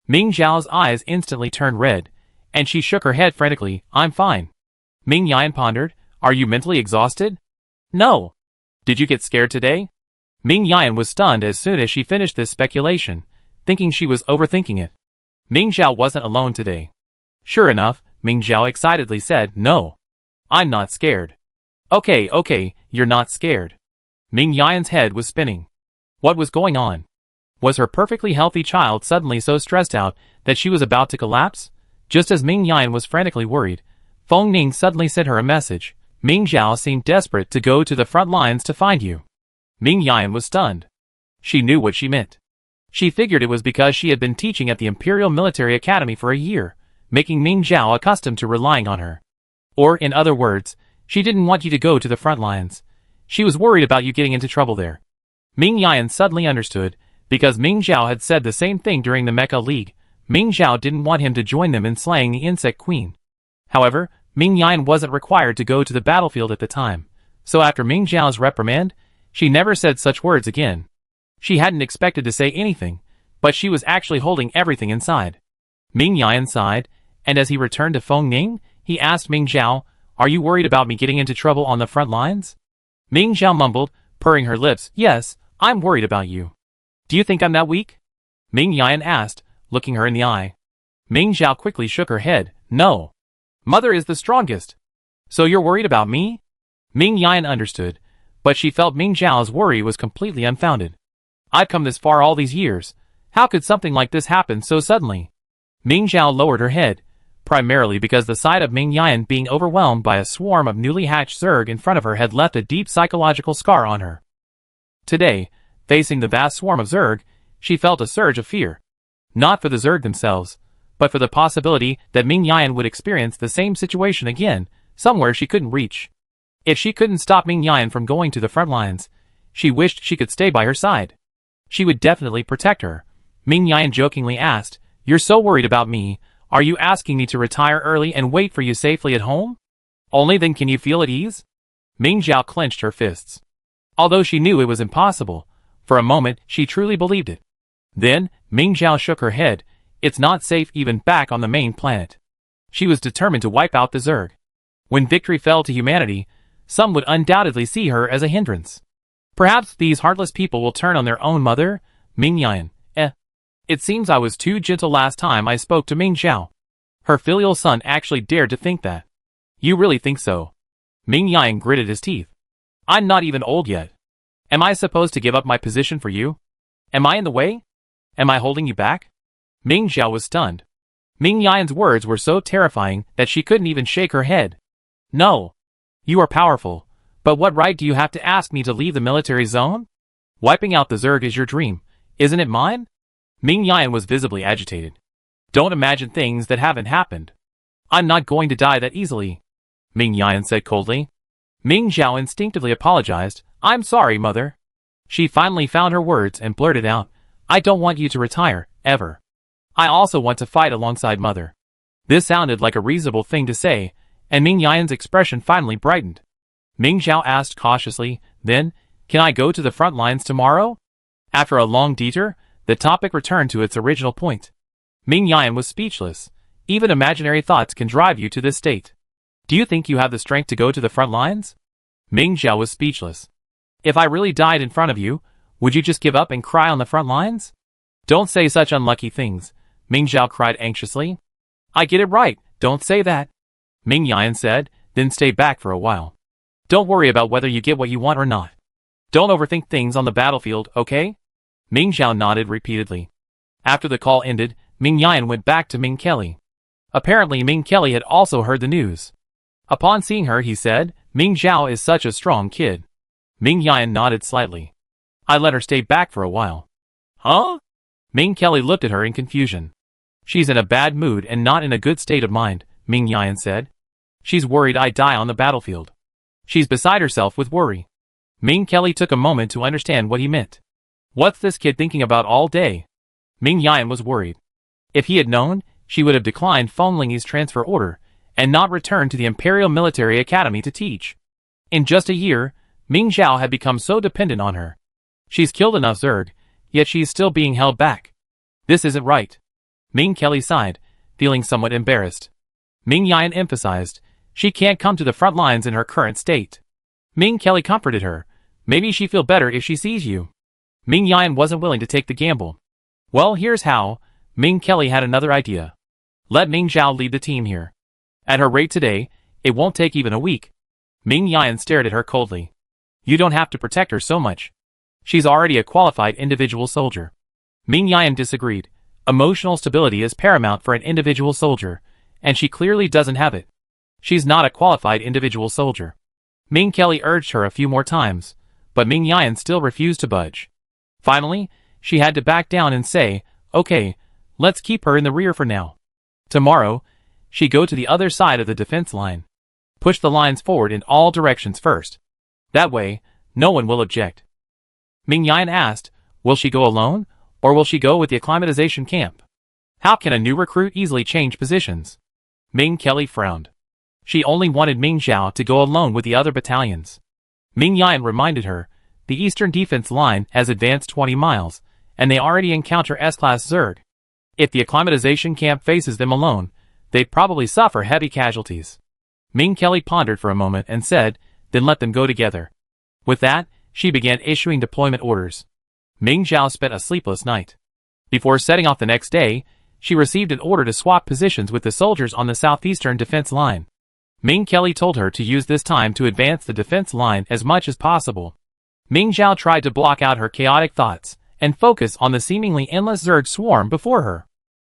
Ming Zhao's eyes instantly turned red, and she shook her head frantically, I'm fine. Ming Yan pondered, are you mentally exhausted? No. Did you get scared today? Ming Yan was stunned as soon as she finished this speculation, thinking she was overthinking it. Ming Zhao wasn't alone today. Sure enough, Ming Zhao excitedly said, no. I'm not scared. Okay, you're not scared. Ming Yan's head was spinning. What was going on? Was her perfectly healthy child suddenly so stressed out that she was about to collapse? Just as Ming Yan was frantically worried, Feng Ning suddenly sent her a message. Ming Zhao seemed desperate to go to the front lines to find you. Ming Yan was stunned. She knew what she meant. She figured it was because she had been teaching at the Imperial Military Academy for a year, making Ming Zhao accustomed to relying on her. Or, in other words, she didn't want you to go to the front lines. She was worried about you getting into trouble there. Ming Yan suddenly understood, because Ming Zhao had said the same thing during the Mecha League. Ming Zhao didn't want him to join them in slaying the Insect Queen. However, Ming Yan wasn't required to go to the battlefield at the time, so after Ming Zhao's reprimand, she never said such words again. She hadn't expected to say anything, but she was actually holding everything inside. Ming Yan sighed, and as he returned to Feng Ning, he asked Ming Zhao, are you worried about me getting into trouble on the front lines? Ming Zhao mumbled, purring her lips, yes, I'm worried about you. Do you think I'm that weak? Ming Yan asked, looking her in the eye. Ming Zhao quickly shook her head, no. Mother is the strongest. So you're worried about me? Ming Yan understood, but she felt Ming Zhao's worry was completely unfounded. I've come this far all these years. How could something like this happen so suddenly? Ming Zhao lowered her head, primarily because the sight of Ming Yan being overwhelmed by a swarm of newly hatched Zerg in front of her had left a deep psychological scar on her. Today, facing the vast swarm of Zerg, she felt a surge of fear. Not for the Zerg themselves, but for the possibility that Ming Yan would experience the same situation again, somewhere she couldn't reach. If she couldn't stop Ming Yan from going to the front lines, she wished she could stay by her side. She would definitely protect her. Ming Yan jokingly asked, "You're so worried about me, are you asking me to retire early and wait for you safely at home? Only then can you feel at ease?" Ming Zhao clenched her fists. Although she knew it was impossible, for a moment she truly believed it. Then, Ming Zhao shook her head. It's not safe even back on the main planet. She was determined to wipe out the Zerg. When victory fell to humanity, some would undoubtedly see her as a hindrance. Perhaps these heartless people will turn on their own mother, Ming Yan. It seems I was too gentle last time I spoke to Ming Zhao. Her filial son actually dared to think that. You really think so? Ming Yan gritted his teeth. I'm not even old yet. Am I supposed to give up my position for you? Am I in the way? Am I holding you back? Ming Zhao was stunned. Ming Yan's words were so terrifying that she couldn't even shake her head. No. You are powerful, but what right do you have to ask me to leave the military zone? Wiping out the Zerg is your dream, isn't it mine? Ming Yan was visibly agitated. Don't imagine things that haven't happened. I'm not going to die that easily, Ming Yan said coldly. Ming Zhao instinctively apologized. I'm sorry, mother. She finally found her words and blurted out, I don't want you to retire, ever. I also want to fight alongside mother. This sounded like a reasonable thing to say, and Ming Yan's expression finally brightened. Ming Zhao asked cautiously, then, can I go to the front lines tomorrow? After a long detour, the topic returned to its original point. Ming Yan was speechless. Even imaginary thoughts can drive you to this state. Do you think you have the strength to go to the front lines? Ming Zhao was speechless. If I really died in front of you, would you just give up and cry on the front lines? Don't say such unlucky things, Ming Zhao cried anxiously. I get it right, don't say that, Ming Yan said, then stay back for a while. Don't worry about whether you get what you want or not. Don't overthink things on the battlefield, okay? Ming Zhao nodded repeatedly. After the call ended, Ming Yan went back to Ming Kelly. Apparently Ming Kelly had also heard the news. Upon seeing her he said, Ming Zhao is such a strong kid. Ming Yan nodded slightly. I let her stay back for a while. Huh? Ming Kelly looked at her in confusion. She's in a bad mood and not in a good state of mind, Ming Yan said. She's worried I die on the battlefield. She's beside herself with worry. Ming Kelly took a moment to understand what he meant. What's this kid thinking about all day? Ming Yan was worried. If he had known, she would have declined Feng Lingyi's transfer order, and not returned to the Imperial Military Academy to teach. In just a year, Ming Zhao had become so dependent on her. She's killed enough Zerg, yet she's still being held back. This isn't right. Ming Kelly sighed, feeling somewhat embarrassed. Ming Yan emphasized, she can't come to the front lines in her current state. Ming Kelly comforted her, maybe she'll feel better if she sees you. Ming Yan wasn't willing to take the gamble. Well, here's how. Ming Kelly had another idea. Let Ming Zhao lead the team here. At her rate today, it won't take even a week. Ming Yan stared at her coldly. You don't have to protect her so much. She's already a qualified individual soldier. Ming Yan disagreed. Emotional stability is paramount for an individual soldier, and she clearly doesn't have it. She's not a qualified individual soldier. Ming Kelly urged her a few more times, but Ming Yan still refused to budge. Finally, she had to back down and say, okay, let's keep her in the rear for now. Tomorrow, she go to the other side of the defense line. Push the lines forward in all directions first. That way, no one will object. Ming Yan asked, will she go alone, or will she go with the acclimatization camp? How can a new recruit easily change positions? Ming Kelly frowned. She only wanted Ming Zhao to go alone with the other battalions. Ming Yan reminded her, the eastern defense line has advanced 20 miles, and they already encounter S-class Zerg. If the acclimatization camp faces them alone, they'd probably suffer heavy casualties. Ming Kelly pondered for a moment and said, then let them go together. With that, she began issuing deployment orders. Ming Zhao spent a sleepless night. Before setting off the next day, she received an order to swap positions with the soldiers on the southeastern defense line. Ming Kelly told her to use this time to advance the defense line as much as possible. Ming Zhao tried to block out her chaotic thoughts and focus on the seemingly endless Zerg swarm before her.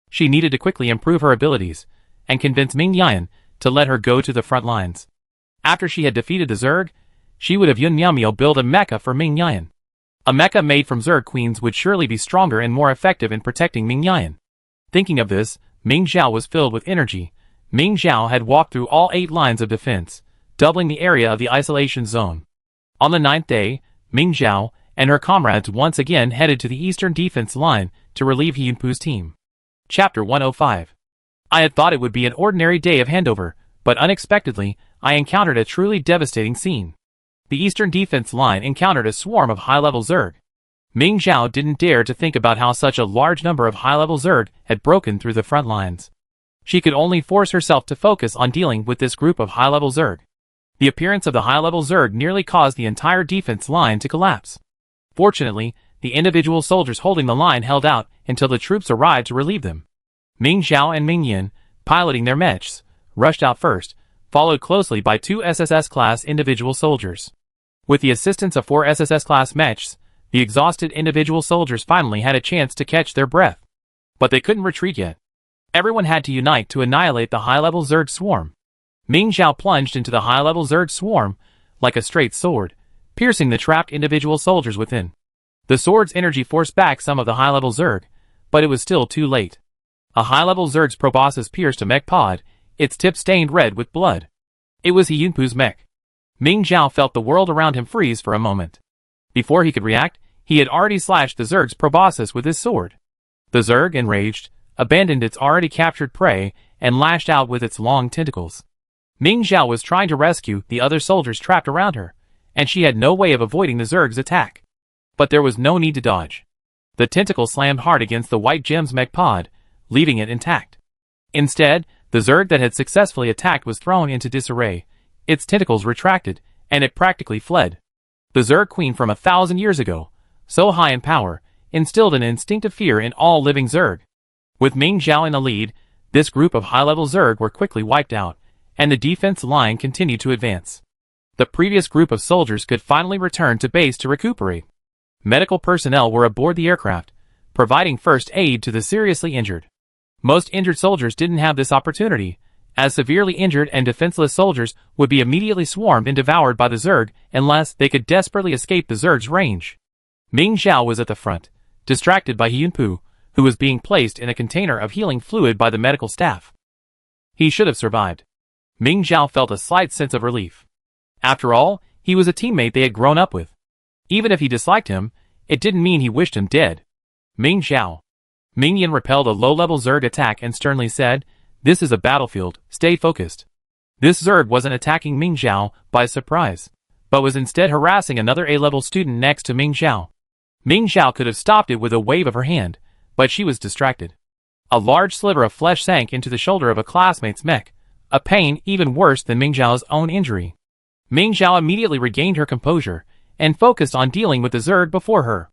She needed to quickly improve her abilities and convince Ming Yan to let her go to the front lines. After she had defeated the Zerg, she would have Yun Miao build a mecha for Ming Yan. A mecha made from Zerg queens would surely be stronger and more effective in protecting Ming Yan. Thinking of this, Ming Zhao was filled with energy. Ming Zhao had walked through all 8 lines of defense, doubling the area of the isolation zone. On the 9th day, Ming Zhao and her comrades once again headed to the eastern defense line to relieve Yunpu's team. Chapter 105. I had thought it would be an ordinary day of handover, but unexpectedly, I encountered a truly devastating scene. The eastern defense line encountered a swarm of high-level Zerg. Ming Zhao didn't dare to think about how such a large number of high-level Zerg had broken through the front lines. She could only force herself to focus on dealing with this group of high-level Zerg. The appearance of the high-level Zerg nearly caused the entire defense line to collapse. Fortunately, the individual soldiers holding the line held out until the troops arrived to relieve them. Ming Zhao and Ming Yin, piloting their mechs, rushed out first, followed closely by 2 SSS-class individual soldiers. With the assistance of 4 SSS-class mechs, the exhausted individual soldiers finally had a chance to catch their breath. But they couldn't retreat yet. Everyone had to unite to annihilate the high-level Zerg swarm. Ming Zhao plunged into the high-level Zerg swarm like a straight sword, piercing the trapped individual soldiers within. The sword's energy forced back some of the high-level Zerg, but it was still too late. A high-level Zerg's proboscis pierced a mech pod, its tip stained red with blood. It was Yunpu's mech. Ming Zhao felt the world around him freeze for a moment. Before he could react, he had already slashed the Zerg's proboscis with his sword. The Zerg, enraged, abandoned its already captured prey and lashed out with its long tentacles. Ming Zhao was trying to rescue the other soldiers trapped around her, and she had no way of avoiding the Zerg's attack. But there was no need to dodge. The tentacle slammed hard against the White Gem's mech pod, leaving it intact. Instead, the Zerg that had successfully attacked was thrown into disarray, its tentacles retracted, and it practically fled. The Zerg Queen from 1,000 years ago, so high in power, instilled an instinctive fear in all living Zerg. With Ming Zhao in the lead, this group of high-level Zerg were quickly wiped out, and the defense line continued to advance. The previous group of soldiers could finally return to base to recuperate. Medical personnel were aboard the aircraft, providing first aid to the seriously injured. Most injured soldiers didn't have this opportunity, as severely injured and defenseless soldiers would be immediately swarmed and devoured by the Zerg unless they could desperately escape the Zerg's range. Ming Zhao was at the front, distracted by Yunpu, who was being placed in a container of healing fluid by the medical staff. He should have survived. Ming Zhao felt a slight sense of relief. After all, he was a teammate they had grown up with. Even if he disliked him, it didn't mean he wished him dead. Ming Zhao. Ming Yin repelled a low-level Zerg attack and sternly said, "This is a battlefield, stay focused." This Zerg wasn't attacking Ming Zhao by surprise, but was instead harassing another A-level student next to Ming Zhao. Ming Zhao could have stopped it with a wave of her hand, but she was distracted. A large sliver of flesh sank into the shoulder of a classmate's mech, a pain even worse than Ming Zhao's own injury. Ming Zhao immediately regained her composure and focused on dealing with the Zerg before her.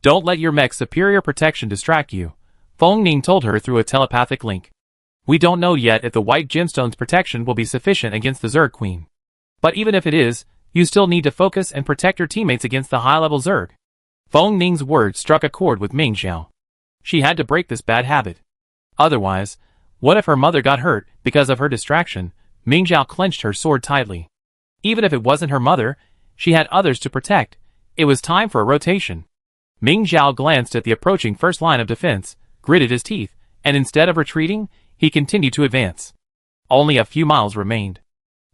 "Don't let your mech's superior protection distract you," Feng Ning told her through a telepathic link. "We don't know yet if the White Gemstone's protection will be sufficient against the Zerg Queen. But even if it is, you still need to focus and protect your teammates against the high-level Zerg." Feng Ning's words struck a chord with Ming Zhao. She had to break this bad habit. Otherwise, what if her mother got hurt because of her distraction? Ming Zhao clenched her sword tightly. Even if it wasn't her mother, she had others to protect. It was time for a rotation. Ming Zhao glanced at the approaching first line of defense, gritted his teeth, and instead of retreating, he continued to advance. Only a few miles remained.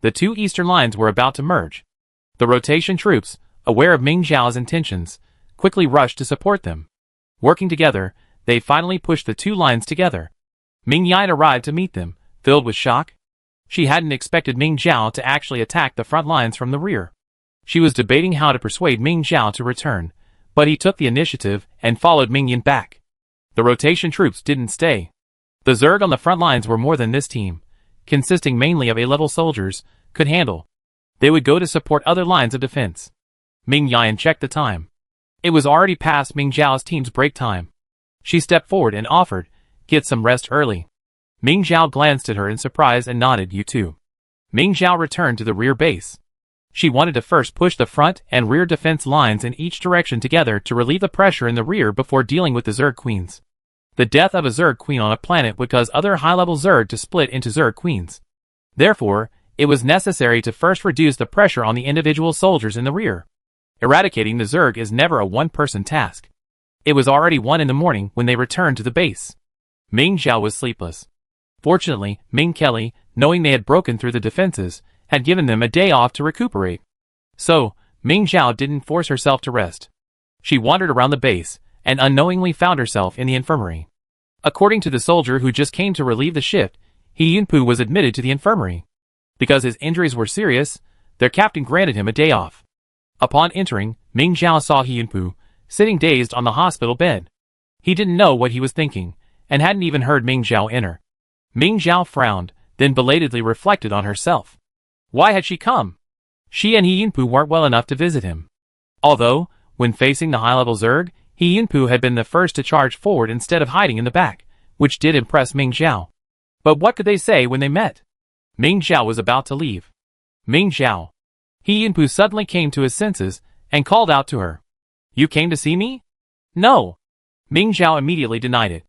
The 2 eastern lines were about to merge. The rotation troops, aware of Ming Zhao's intentions, quickly rushed to support them. Working together, they finally pushed the 2 lines together. Ming Yin arrived to meet them, filled with shock. She hadn't expected Ming Zhao to actually attack the front lines from the rear. She was debating how to persuade Ming Zhao to return, but he took the initiative and followed Ming Yin back. The rotation troops didn't stay. The Zerg on the front lines were more than this team, consisting mainly of A-level soldiers, could handle. They would go to support other lines of defense. Ming Yin checked the time. It was already past Ming Zhao's team's break time. She stepped forward and offered, "Get some rest early." Ming Zhao glanced at her in surprise and nodded, "You too." Ming Zhao returned to the rear base. She wanted to first push the front and rear defense lines in each direction together to relieve the pressure in the rear before dealing with the Zerg Queens. The death of a Zerg Queen on a planet would cause other high-level Zerg to split into Zerg Queens. Therefore, it was necessary to first reduce the pressure on the individual soldiers in the rear. Eradicating the Zerg is never a one-person task. It was already 1 in the morning when they returned to the base. Ming Zhao was sleepless. Fortunately, Ming Kelly, knowing they had broken through the defenses, had given them a day off to recuperate. So, Ming Zhao didn't force herself to rest. She wandered around the base, and unknowingly found herself in the infirmary. According to the soldier who just came to relieve the shift, He Yunpu was admitted to the infirmary. Because his injuries were serious, their captain granted him a day off. Upon entering, Ming Zhao saw He Yunpu, sitting dazed on the hospital bed. He didn't know what he was thinking, and hadn't even heard Ming Zhao enter. Ming Zhao frowned, then belatedly reflected on herself. Why had she come? She and He Yunpu weren't well enough to visit him. Although, when facing the high-level Zerg, He Yunpu had been the first to charge forward instead of hiding in the back, which did impress Ming Zhao. But what could they say when they met? Ming Zhao was about to leave. Ming Zhao. He Yunpu suddenly came to his senses and called out to her. You came to see me? No. Ming Zhao immediately denied it.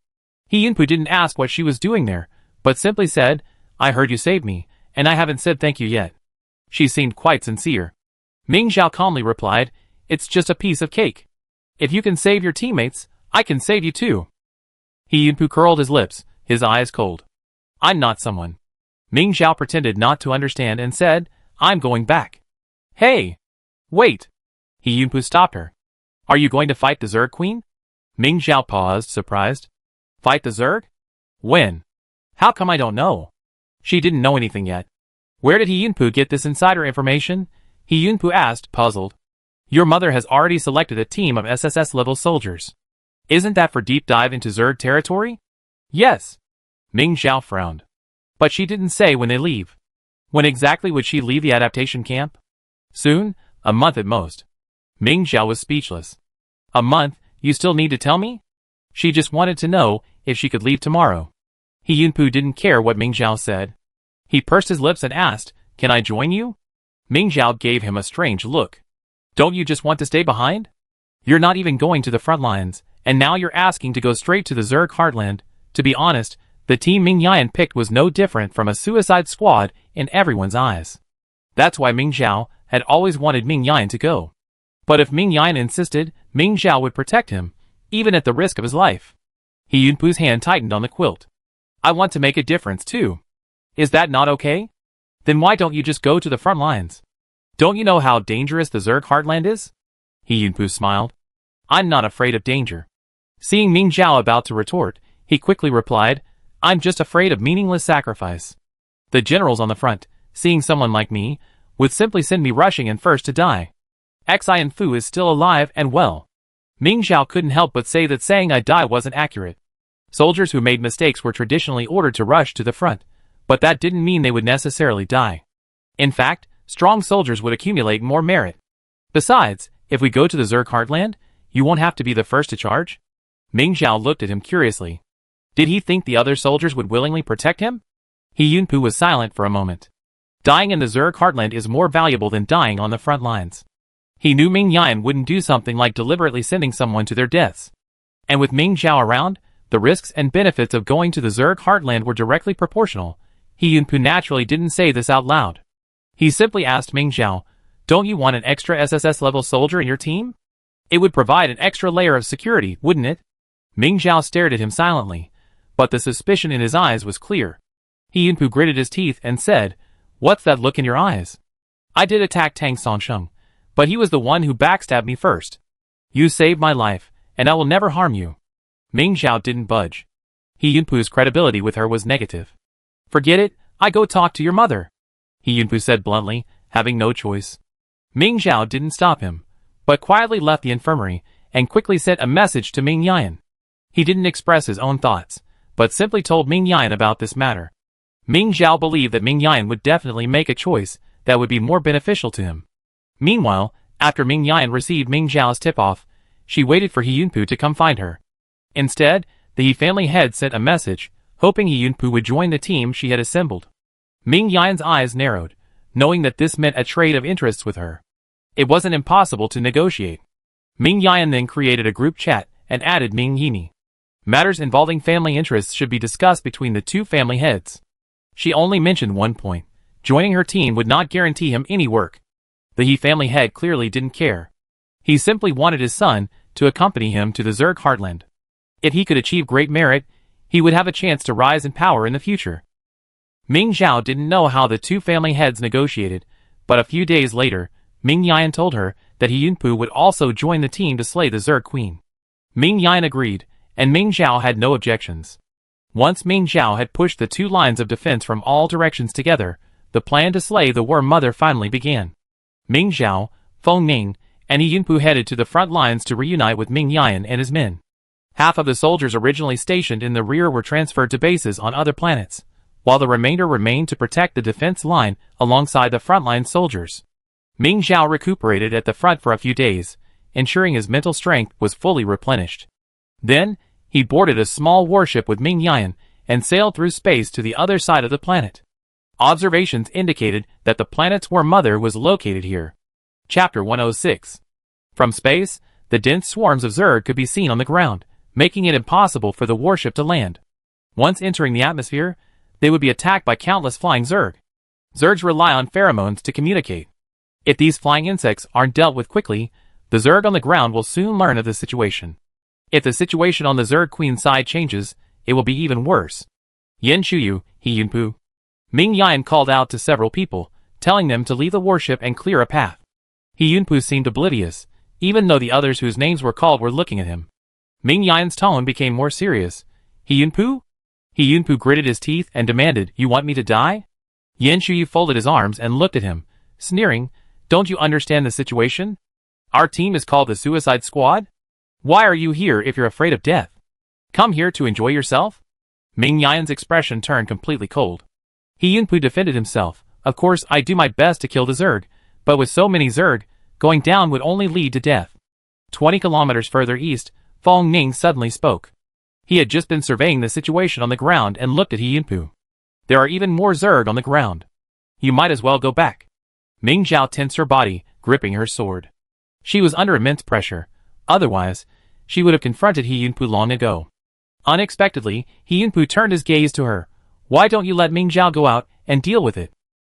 He Yunpu didn't ask what she was doing there, but simply said, I heard you saved me, and I haven't said thank you yet. She seemed quite sincere. Ming Zhao calmly replied, It's just a piece of cake. If you can save your teammates, I can save you too. He Yunpu curled his lips, his eyes cold. I'm not someone. Ming Zhao pretended not to understand and said, I'm going back. Hey! Wait! He Yunpu stopped her. Are you going to fight the Zerg Queen? Ming Zhao paused, surprised. Fight the Zerg? When? How come I don't know? She didn't know anything yet. Where did He Yunpu get this insider information? He Yunpu asked, puzzled. Your mother has already selected a team of SSS-level soldiers. Isn't that for deep dive into Zerg territory? Yes. Ming Zhao frowned. But she didn't say when they leave. When exactly would she leave the adaptation camp? Soon, a month at most. Ming Zhao was speechless. A month, you still need to tell me? She just wanted to know if she could leave tomorrow. He Yunpu didn't care what Ming Zhao said. He pursed his lips and asked, Can I join you? Ming Zhao gave him a strange look. Don't you just want to stay behind? You're not even going to the front lines, and now you're asking to go straight to the Zerg heartland. To be honest, the team Ming Yan picked was no different from a suicide squad in everyone's eyes. That's why Ming Zhao had always wanted Ming Yan to go. But if Ming Yan insisted, Ming Zhao would protect him, even at the risk of his life. He Yunpu's hand tightened on the quilt. I want to make a difference too. Is that not okay? Then why don't you just go to the front lines? Don't you know how dangerous the Zerg heartland is? He Yunpu smiled. I'm not afraid of danger. Seeing Ming Zhao about to retort, he quickly replied, I'm just afraid of meaningless sacrifice. The generals on the front, seeing someone like me, would simply send me rushing and first to die. Xian Fu is still alive and well. Ming Zhao couldn't help but say that saying I die wasn't accurate. Soldiers who made mistakes were traditionally ordered to rush to the front, but that didn't mean they would necessarily die. In fact, strong soldiers would accumulate more merit. Besides, if we go to the Zerg heartland, you won't have to be the first to charge? Ming Zhao looked at him curiously. Did he think the other soldiers would willingly protect him? He Yunpu was silent for a moment. Dying in the Zerg heartland is more valuable than dying on the front lines. He knew Ming Yan wouldn't do something like deliberately sending someone to their deaths. And with Ming Zhao around, the risks and benefits of going to the Zerg heartland were directly proportional. He Yunpu naturally didn't say this out loud. He simply asked Ming Zhao, Don't you want an extra SSS-level soldier in your team? It would provide an extra layer of security, wouldn't it? Ming Zhao stared at him silently, but the suspicion in his eyes was clear. He Yunpu gritted his teeth and said, What's that look in your eyes? I did attack Tang Songsheng, but he was the one who backstabbed me first. You saved my life, and I will never harm you. Ming Zhao didn't budge. He Yunpu's credibility with her was negative. Forget it, I go talk to your mother. He Yunpu said bluntly, having no choice. Ming Zhao didn't stop him, but quietly left the infirmary and quickly sent a message to Ming Yan. He didn't express his own thoughts, but simply told Ming Yan about this matter. Ming Zhao believed that Ming Yan would definitely make a choice that would be more beneficial to him. Meanwhile, after Ming Yan received Ming Zhao's tip-off, she waited for He Yunpu to come find her. Instead, the He family head sent a message, hoping He Yunpu would join the team she had assembled. Ming Yan's eyes narrowed, knowing that this meant a trade of interests with her. It wasn't impossible to negotiate. Ming Yan then created a group chat and added Ming Yini. Matters involving family interests should be discussed between the two family heads. She only mentioned one point. Joining her team would not guarantee him any work. The He family head clearly didn't care. He simply wanted his son to accompany him to the Zerg heartland. If he could achieve great merit, he would have a chance to rise in power in the future. Ming Zhao didn't know how the two family heads negotiated, but a few days later, Ming Yan told her that He Yunpu would also join the team to slay the Zerg Queen. Ming Yan agreed, and Ming Zhao had no objections. Once Ming Zhao had pushed the two lines of defense from all directions together, the plan to slay the Worm Mother finally began. Ming Zhao, Feng Ning, and He Yunpu headed to the front lines to reunite with Ming Yan and his men. Half of the soldiers originally stationed in the rear were transferred to bases on other planets, while the remainder remained to protect the defense line alongside the frontline soldiers. Ming Zhao recuperated at the front for a few days, ensuring his mental strength was fully replenished. Then, he boarded a small warship with Ming Yan and sailed through space to the other side of the planet. Observations indicated that the planet's Worm Mother was located here. Chapter 106. From space, the dense swarms of Zerg could be seen on the ground, making it impossible for the warship to land. Once entering the atmosphere, they would be attacked by countless flying Zerg. Zergs rely on pheromones to communicate. If these flying insects aren't dealt with quickly, the Zerg on the ground will soon learn of the situation. If the situation on the Zerg Queen side changes, it will be even worse. Yen Shuyu, He Yunpu. Ming Yan called out to several people, telling them to leave the warship and clear a path. He Yunpu seemed oblivious, even though the others whose names were called were looking at him. Ming Yan's tone became more serious. He Yunpu? He Yunpu gritted his teeth and demanded, "You want me to die?" Yen Shuyu folded his arms and looked at him, sneering, "Don't you understand the situation? Our team is called the Suicide Squad? Why are you here if you're afraid of death? Come here to enjoy yourself?" Ming Yan's expression turned completely cold. He Yunpu defended himself. "Of course I do my best to kill the Zerg, but with so many Zerg, going down would only lead to death." 20 kilometers further east, Feng Ning suddenly spoke. He had just been surveying the situation on the ground and looked at He Yunpu. "There are even more Zerg on the ground. You might as well go back." Ming Zhao tensed her body, gripping her sword. She was under immense pressure. Otherwise, she would have confronted He Yunpu long ago. Unexpectedly, He Yunpu turned his gaze to her. "Why don't you let Ming Zhao go out and deal with it?"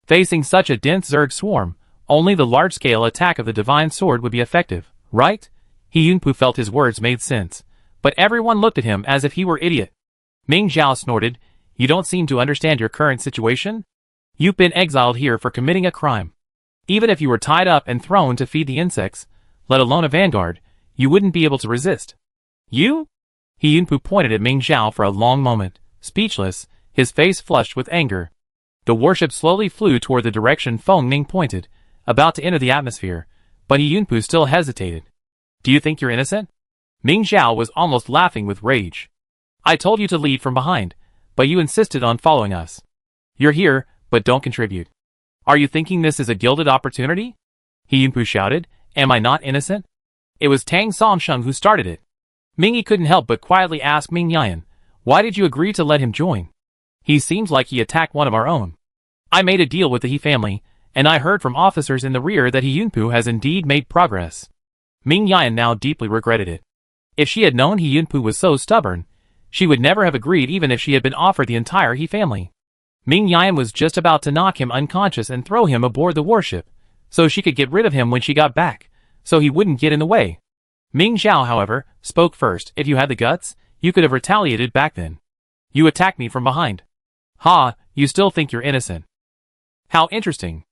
Facing such a dense Zerg swarm, only the large-scale attack of the Divine Sword would be effective, right? He Yunpu felt his words made sense, but everyone looked at him as if he were idiot. Ming Zhao snorted, "You don't seem to understand your current situation? You've been exiled here for committing a crime. Even if you were tied up and thrown to feed the insects, let alone a vanguard, you wouldn't be able to resist." "You?" He Yunpu pointed at Ming Zhao for a long moment, speechless, his face flushed with anger. The warship slowly flew toward the direction Feng Ning pointed, about to enter the atmosphere, but He Yunpu still hesitated. "Do you think you're innocent?" Ming Zhao was almost laughing with rage. "I told you to lead from behind, but you insisted on following us. You're here, but don't contribute. Are you thinking this is a gilded opportunity?" He Yunpu shouted, "Am I not innocent? It was Tang Songsheng who started it." Ming couldn't help but quietly ask Ming Yan, "Why did you agree to let him join? He seems like he attacked one of our own." "I made a deal with the He family, and I heard from officers in the rear that He Yunpu has indeed made progress." Ming Yan now deeply regretted it. If she had known He Yunpu was so stubborn, she would never have agreed even if she had been offered the entire He family. Ming Yan was just about to knock him unconscious and throw him aboard the warship, so she could get rid of him when she got back, so he wouldn't get in the way. Ming Zhao, however, spoke first. "If you had the guts, you could have retaliated back then. You attacked me from behind. Ha, you still think you're innocent. How interesting.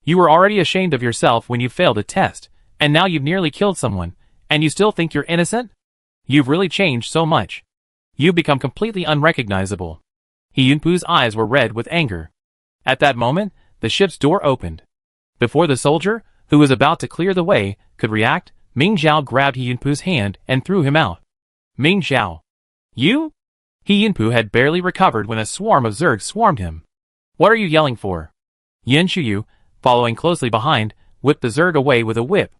You were already ashamed of yourself when you failed a test, and now you've nearly killed someone, and you still think you're innocent? You've really changed so much. You've become completely unrecognizable." He Yunpu's eyes were red with anger. At that moment, the ship's door opened. Before the soldier, who was about to clear the way, could react, Ming Zhao grabbed He Yunpu's hand and threw him out. "Ming Zhao. You?" He Yunpu had barely recovered when a swarm of Zerg swarmed him. "What are you yelling for?" Yen Shuyu, following closely behind, whipped the Zerg away with a whip.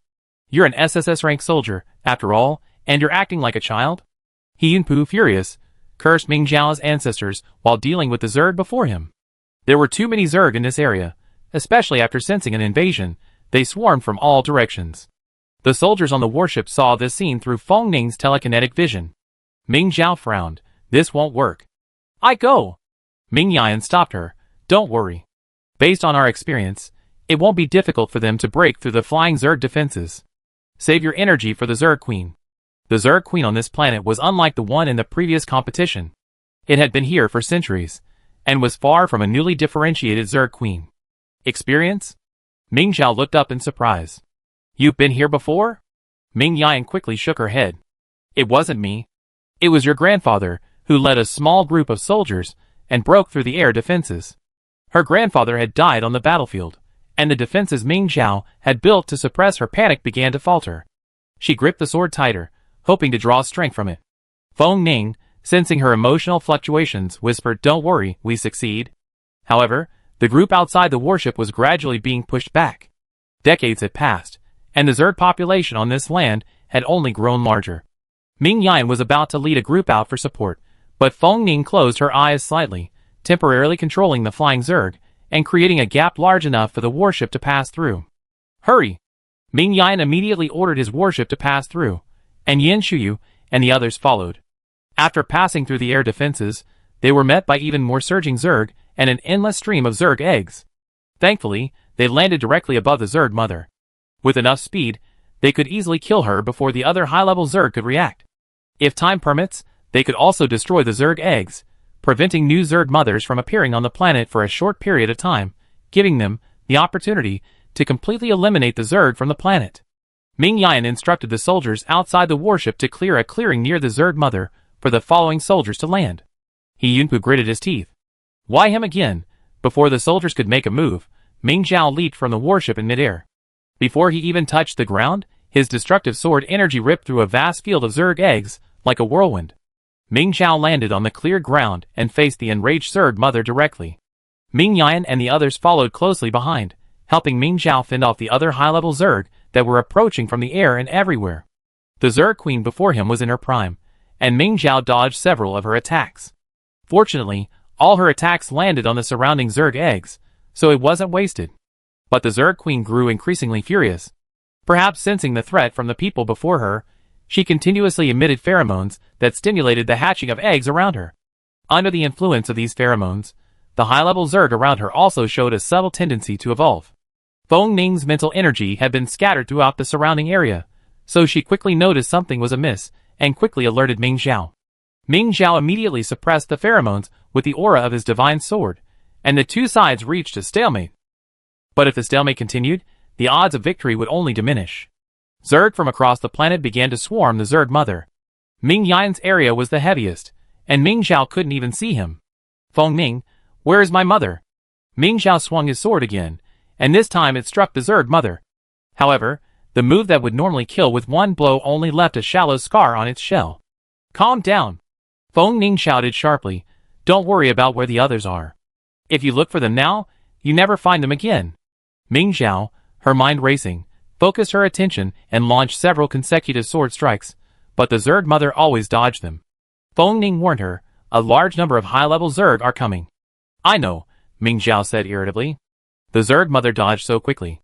"You're an SSS rank soldier, after all, and you're acting like a child?" He Yunpu, furious, cursed Ming Zhao's ancestors while dealing with the Zerg before him. There were too many Zerg in this area, especially after sensing an invasion. They swarmed from all directions. The soldiers on the warship saw this scene through Feng Ning's telekinetic vision. Ming Zhao frowned. "This won't work." "I go." Ming Yan stopped her. "Don't worry. Based on our experience, it won't be difficult for them to break through the flying Zerg defenses. Save your energy for the Zerg Queen." The Zerg Queen on this planet was unlike the one in the previous competition. It had been here for centuries, and was far from a newly differentiated Zerg queen. Experience? Ming Zhao looked up in surprise. You've been here before? Ming Yan quickly shook her head. It wasn't me. It was your grandfather, who led a small group of soldiers and broke through the air defenses. Her grandfather had died on the battlefield, and the defenses Ming Zhao had built to suppress her panic began to falter. She gripped the sword tighter, hoping to draw strength from it. Feng Ning, sensing her emotional fluctuations, whispered, "Don't worry, we succeed." However, the group outside the warship was gradually being pushed back. Decades had passed, and the Zerg population on this land had only grown larger. Ming Yan was about to lead a group out for support, but Feng Ning closed her eyes slightly, temporarily controlling the flying Zerg, and creating a gap large enough for the warship to pass through. Hurry! Ming Yan immediately ordered his warship to pass through, and Yin Shuyu and the others followed. After passing through the air defenses, they were met by even more surging Zerg and an endless stream of Zerg eggs. Thankfully, they landed directly above the Zerg mother. With enough speed, they could easily kill her before the other high-level Zerg could react. If time permits, they could also destroy the Zerg eggs, preventing new Zerg mothers from appearing on the planet for a short period of time, giving them the opportunity to completely eliminate the Zerg from the planet. Ming Yan instructed the soldiers outside the warship to clear a clearing near the Zerg mother for the following soldiers to land. He Yunpu gritted his teeth. Why him again? Before the soldiers could make a move, Ming Zhao leaped from the warship in midair. Before he even touched the ground, his destructive sword energy ripped through a vast field of Zerg eggs like a whirlwind. Ming Zhao landed on the cleared ground and faced the enraged Zerg mother directly. Ming Yan and the others followed closely behind, helping Ming Zhao fend off the other high-level Zerg that were approaching from the air and everywhere. The Zerg queen before him was in her prime, and Ming Zhao dodged several of her attacks. Fortunately, all her attacks landed on the surrounding Zerg eggs, so it wasn't wasted. But the Zerg queen grew increasingly furious. Perhaps sensing the threat from the people before her, she continuously emitted pheromones that stimulated the hatching of eggs around her. Under the influence of these pheromones, the high-level Zerg around her also showed a subtle tendency to evolve. Feng Ning's mental energy had been scattered throughout the surrounding area, so she quickly noticed something was amiss and quickly alerted Ming Zhao. Ming Zhao immediately suppressed the pheromones with the aura of his divine sword, and the two sides reached a stalemate. But if the stalemate continued, the odds of victory would only diminish. Zerg from across the planet began to swarm the Zerg mother. Ming Yan's area was the heaviest, and Ming Zhao couldn't even see him. Feng Ning, where is my mother? Ming Zhao swung his sword again, and this time it struck the Zerg mother. However, the move that would normally kill with one blow only left a shallow scar on its shell. Calm down. Feng Ning shouted sharply, don't worry about where the others are. If you look for them now, you never find them again. Ming Zhao, her mind racing, focused her attention and launched several consecutive sword strikes, but the Zerg mother always dodged them. Feng Ning warned her, a large number of high-level Zerg are coming. I know, Ming Zhao said irritably. The Zerg mother dodged so quickly.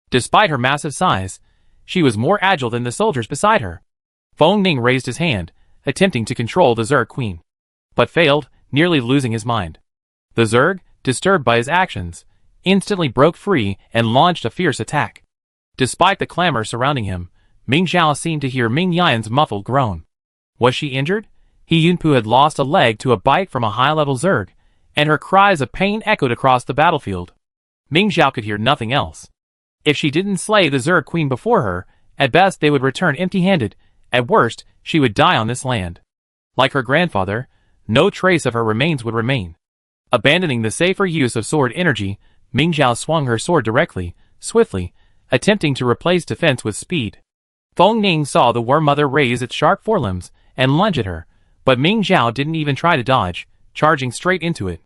Despite her massive size, she was more agile than the soldiers beside her. Feng Ning raised his hand, attempting to control the Zerg queen, but failed, nearly losing his mind. The Zerg, disturbed by his actions, instantly broke free and launched a fierce attack. Despite the clamor surrounding him, Ming Zhao seemed to hear Ming Yan's muffled groan. Was she injured? He Yunpu had lost a leg to a bite from a high-level Zerg, and her cries of pain echoed across the battlefield. Ming Zhao could hear nothing else. If she didn't slay the Zerg queen before her, at best they would return empty-handed, at worst, she would die on this land. Like her grandfather, no trace of her remains would remain. Abandoning the safer use of sword energy, Ming Zhao swung her sword directly, swiftly, attempting to replace defense with speed. Feng Ning saw the worm mother raise its sharp forelimbs and lunge at her, but Ming Zhao didn't even try to dodge, charging straight into it.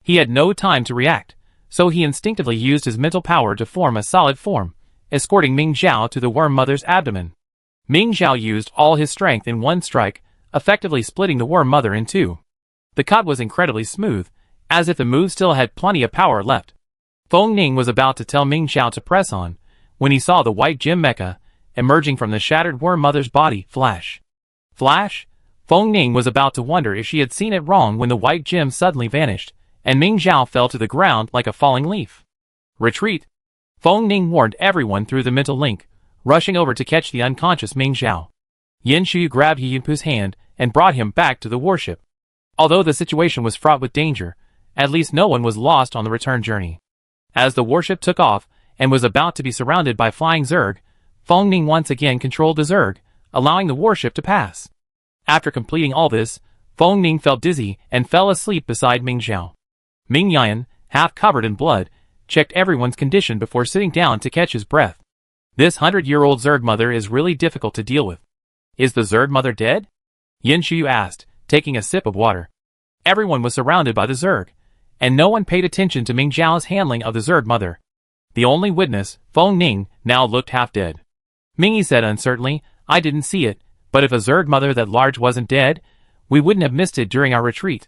He had no time to react, so he instinctively used his mental power to form a solid form, escorting Ming Zhao to the worm mother's abdomen. Ming Zhao used all his strength in one strike, effectively splitting the worm mother in two. The cut was incredibly smooth, as if the move still had plenty of power left. Feng Ning was about to tell Ming Zhao to press on, when he saw the white gem mecha, emerging from the shattered worm mother's body, flash. Flash? Feng Ning was about to wonder if she had seen it wrong when the white gem suddenly vanished, and Ming Zhao fell to the ground like a falling leaf. Retreat! Feng Ning warned everyone through the mental link, rushing over to catch the unconscious Ming Zhao. Yin Shu grabbed He Yunpu's hand and brought him back to the warship. Although the situation was fraught with danger, at least no one was lost on the return journey. As the warship took off and was about to be surrounded by flying Zerg, Feng Ning once again controlled the Zerg, allowing the warship to pass. After completing all this, Feng Ning felt dizzy and fell asleep beside Ming Xiao. Ming Yan, half covered in blood, checked everyone's condition before sitting down to catch his breath. This 100-year-old Zerg mother is really difficult to deal with. Is the Zerg mother dead? Yin Shu asked, taking a sip of water. Everyone was surrounded by the Zerg, and no one paid attention to Ming Zhao's handling of the Zerg mother. The only witness, Feng Ning, now looked half dead. Ming Yi said uncertainly, I didn't see it, but if a Zerg mother that large wasn't dead, we wouldn't have missed it during our retreat.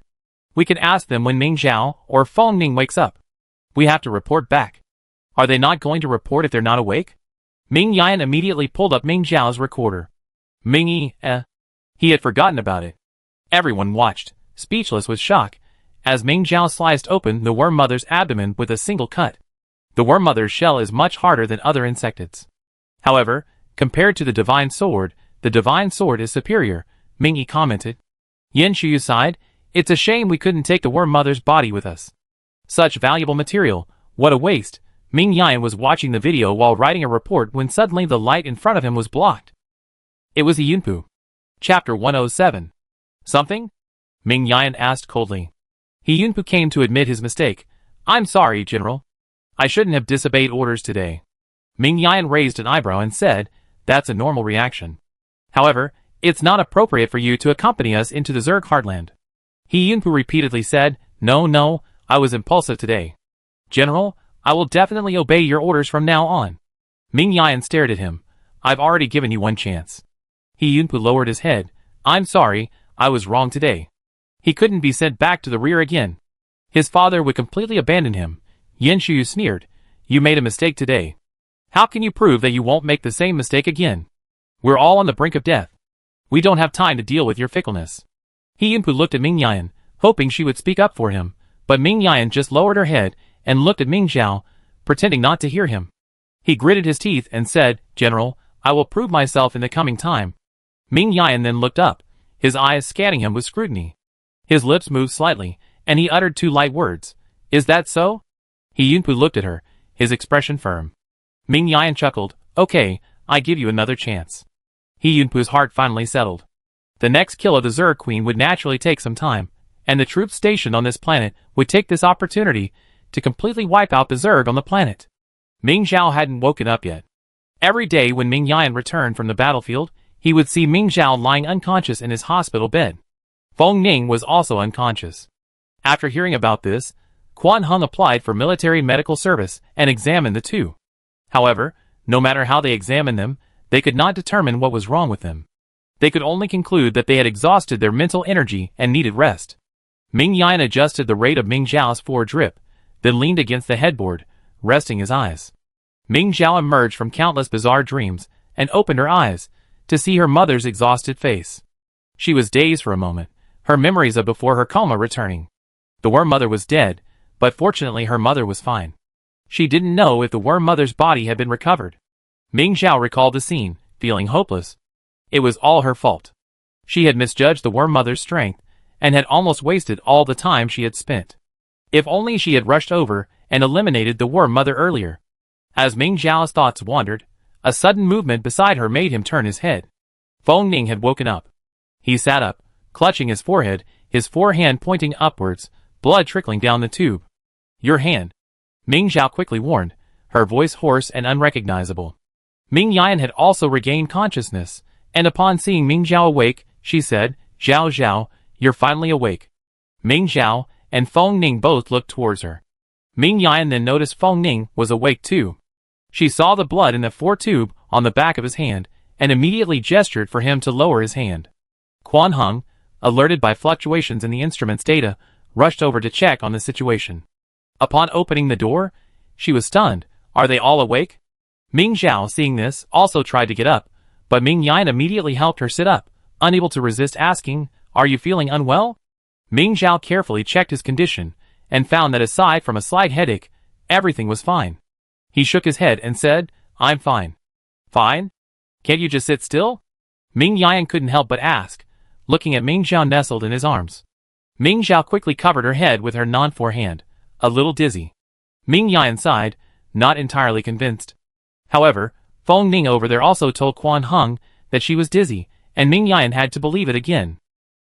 We can ask them when Ming Zhao or Feng Ning wakes up. We have to report back. Are they not going to report if they're not awake? Ming Yan immediately pulled up Ming Zhao's recorder. Ming Yi, He had forgotten about it. Everyone watched, speechless with shock, as Ming Zhao sliced open the worm mother's abdomen with a single cut. The worm mother's shell is much harder than other insectids. However, compared to the divine sword is superior, Ming Yi commented. Yin Shu sighed, it's a shame we couldn't take the worm mother's body with us. Such valuable material, what a waste. Ming Yan was watching the video while writing a report when suddenly the light in front of him was blocked. It was Yunpu. Chapter 107. Something? Ming Yan asked coldly. Yunpu came to admit his mistake. I'm sorry, General. I shouldn't have disobeyed orders today. Ming Yan raised an eyebrow and said, that's a normal reaction. However, it's not appropriate for you to accompany us into the Zerg heartland. Yunpu repeatedly said, No, I was impulsive today. General, I will definitely obey your orders from now on. Ming Yan stared at him. I've already given you one chance. Yunpu lowered his head. I'm sorry, I was wrong today. He couldn't be sent back to the rear again. His father would completely abandon him. Yin Shu sneered. You made a mistake today. How can you prove that you won't make the same mistake again? We're all on the brink of death. We don't have time to deal with your fickleness. Yunpu looked at Ming Yan, hoping she would speak up for him, but Ming Yan just lowered her head and looked at Ming Zhao, pretending not to hear him. He gritted his teeth and said, General, I will prove myself in the coming time. Ming Yan then looked up, his eyes scanning him with scrutiny. His lips moved slightly, and he uttered two light words. Is that so? Yunpu looked at her, his expression firm. Ming Yan chuckled. Okay, I give you another chance. Yunpu's heart finally settled. The next kill of the Zerg Queen would naturally take some time, and the troops stationed on this planet would take this opportunity to completely wipe out the Zerg on the planet. Ming Zhao hadn't woken up yet. Every day when Ming Yan returned from the battlefield, he would see Ming Zhao lying unconscious in his hospital bed. Feng Ning was also unconscious. After hearing about this, Quan Hung applied for military medical service and examined the two. However, no matter how they examined them, they could not determine what was wrong with them. They could only conclude that they had exhausted their mental energy and needed rest. Ming Yan adjusted the rate of Ming Zhao's forward drip, then leaned against the headboard, resting his eyes. Ming Zhao emerged from countless bizarre dreams and opened her eyes to see her mother's exhausted face. She was dazed for a moment, her memories of before her coma returning. The worm mother was dead, but fortunately her mother was fine. She didn't know if the worm mother's body had been recovered. Ming Zhao recalled the scene, feeling hopeless. It was all her fault. She had misjudged the worm mother's strength, and had almost wasted all the time she had spent. If only she had rushed over and eliminated the worm mother earlier. As Ming Zhao's thoughts wandered, a sudden movement beside her made him turn his head. Feng Ning had woken up. He sat up, clutching his forehead, his forehand pointing upwards, blood trickling down the tube. Your hand. Ming Zhao quickly warned, her voice hoarse and unrecognizable. Ming Yan had also regained consciousness, and upon seeing Ming Zhao awake, she said, Zhao Zhao, you're finally awake. Ming Zhao and Feng Ning both looked towards her. Ming Yan then noticed Feng Ning was awake too. She saw the blood in the foretube on the back of his hand, and immediately gestured for him to lower his hand. Quan Hung, alerted by fluctuations in the instrument's data, rushed over to check on the situation. Upon opening the door, she was stunned. Are they all awake? Ming Zhao, seeing this, also tried to get up, but Ming Yan immediately helped her sit up, unable to resist asking, Are you feeling unwell? Ming Zhao carefully checked his condition, and found that aside from a slight headache, everything was fine. He shook his head and said, I'm fine. Fine? Can't you just sit still? Ming Yan couldn't help but ask, looking at Ming Zhao nestled in his arms. Ming Zhao quickly covered her head with her non-forehand, a little dizzy. Ming Yan sighed, not entirely convinced. However, Feng Ning over there also told Quan Hung that she was dizzy, and Ming Yan had to believe it again.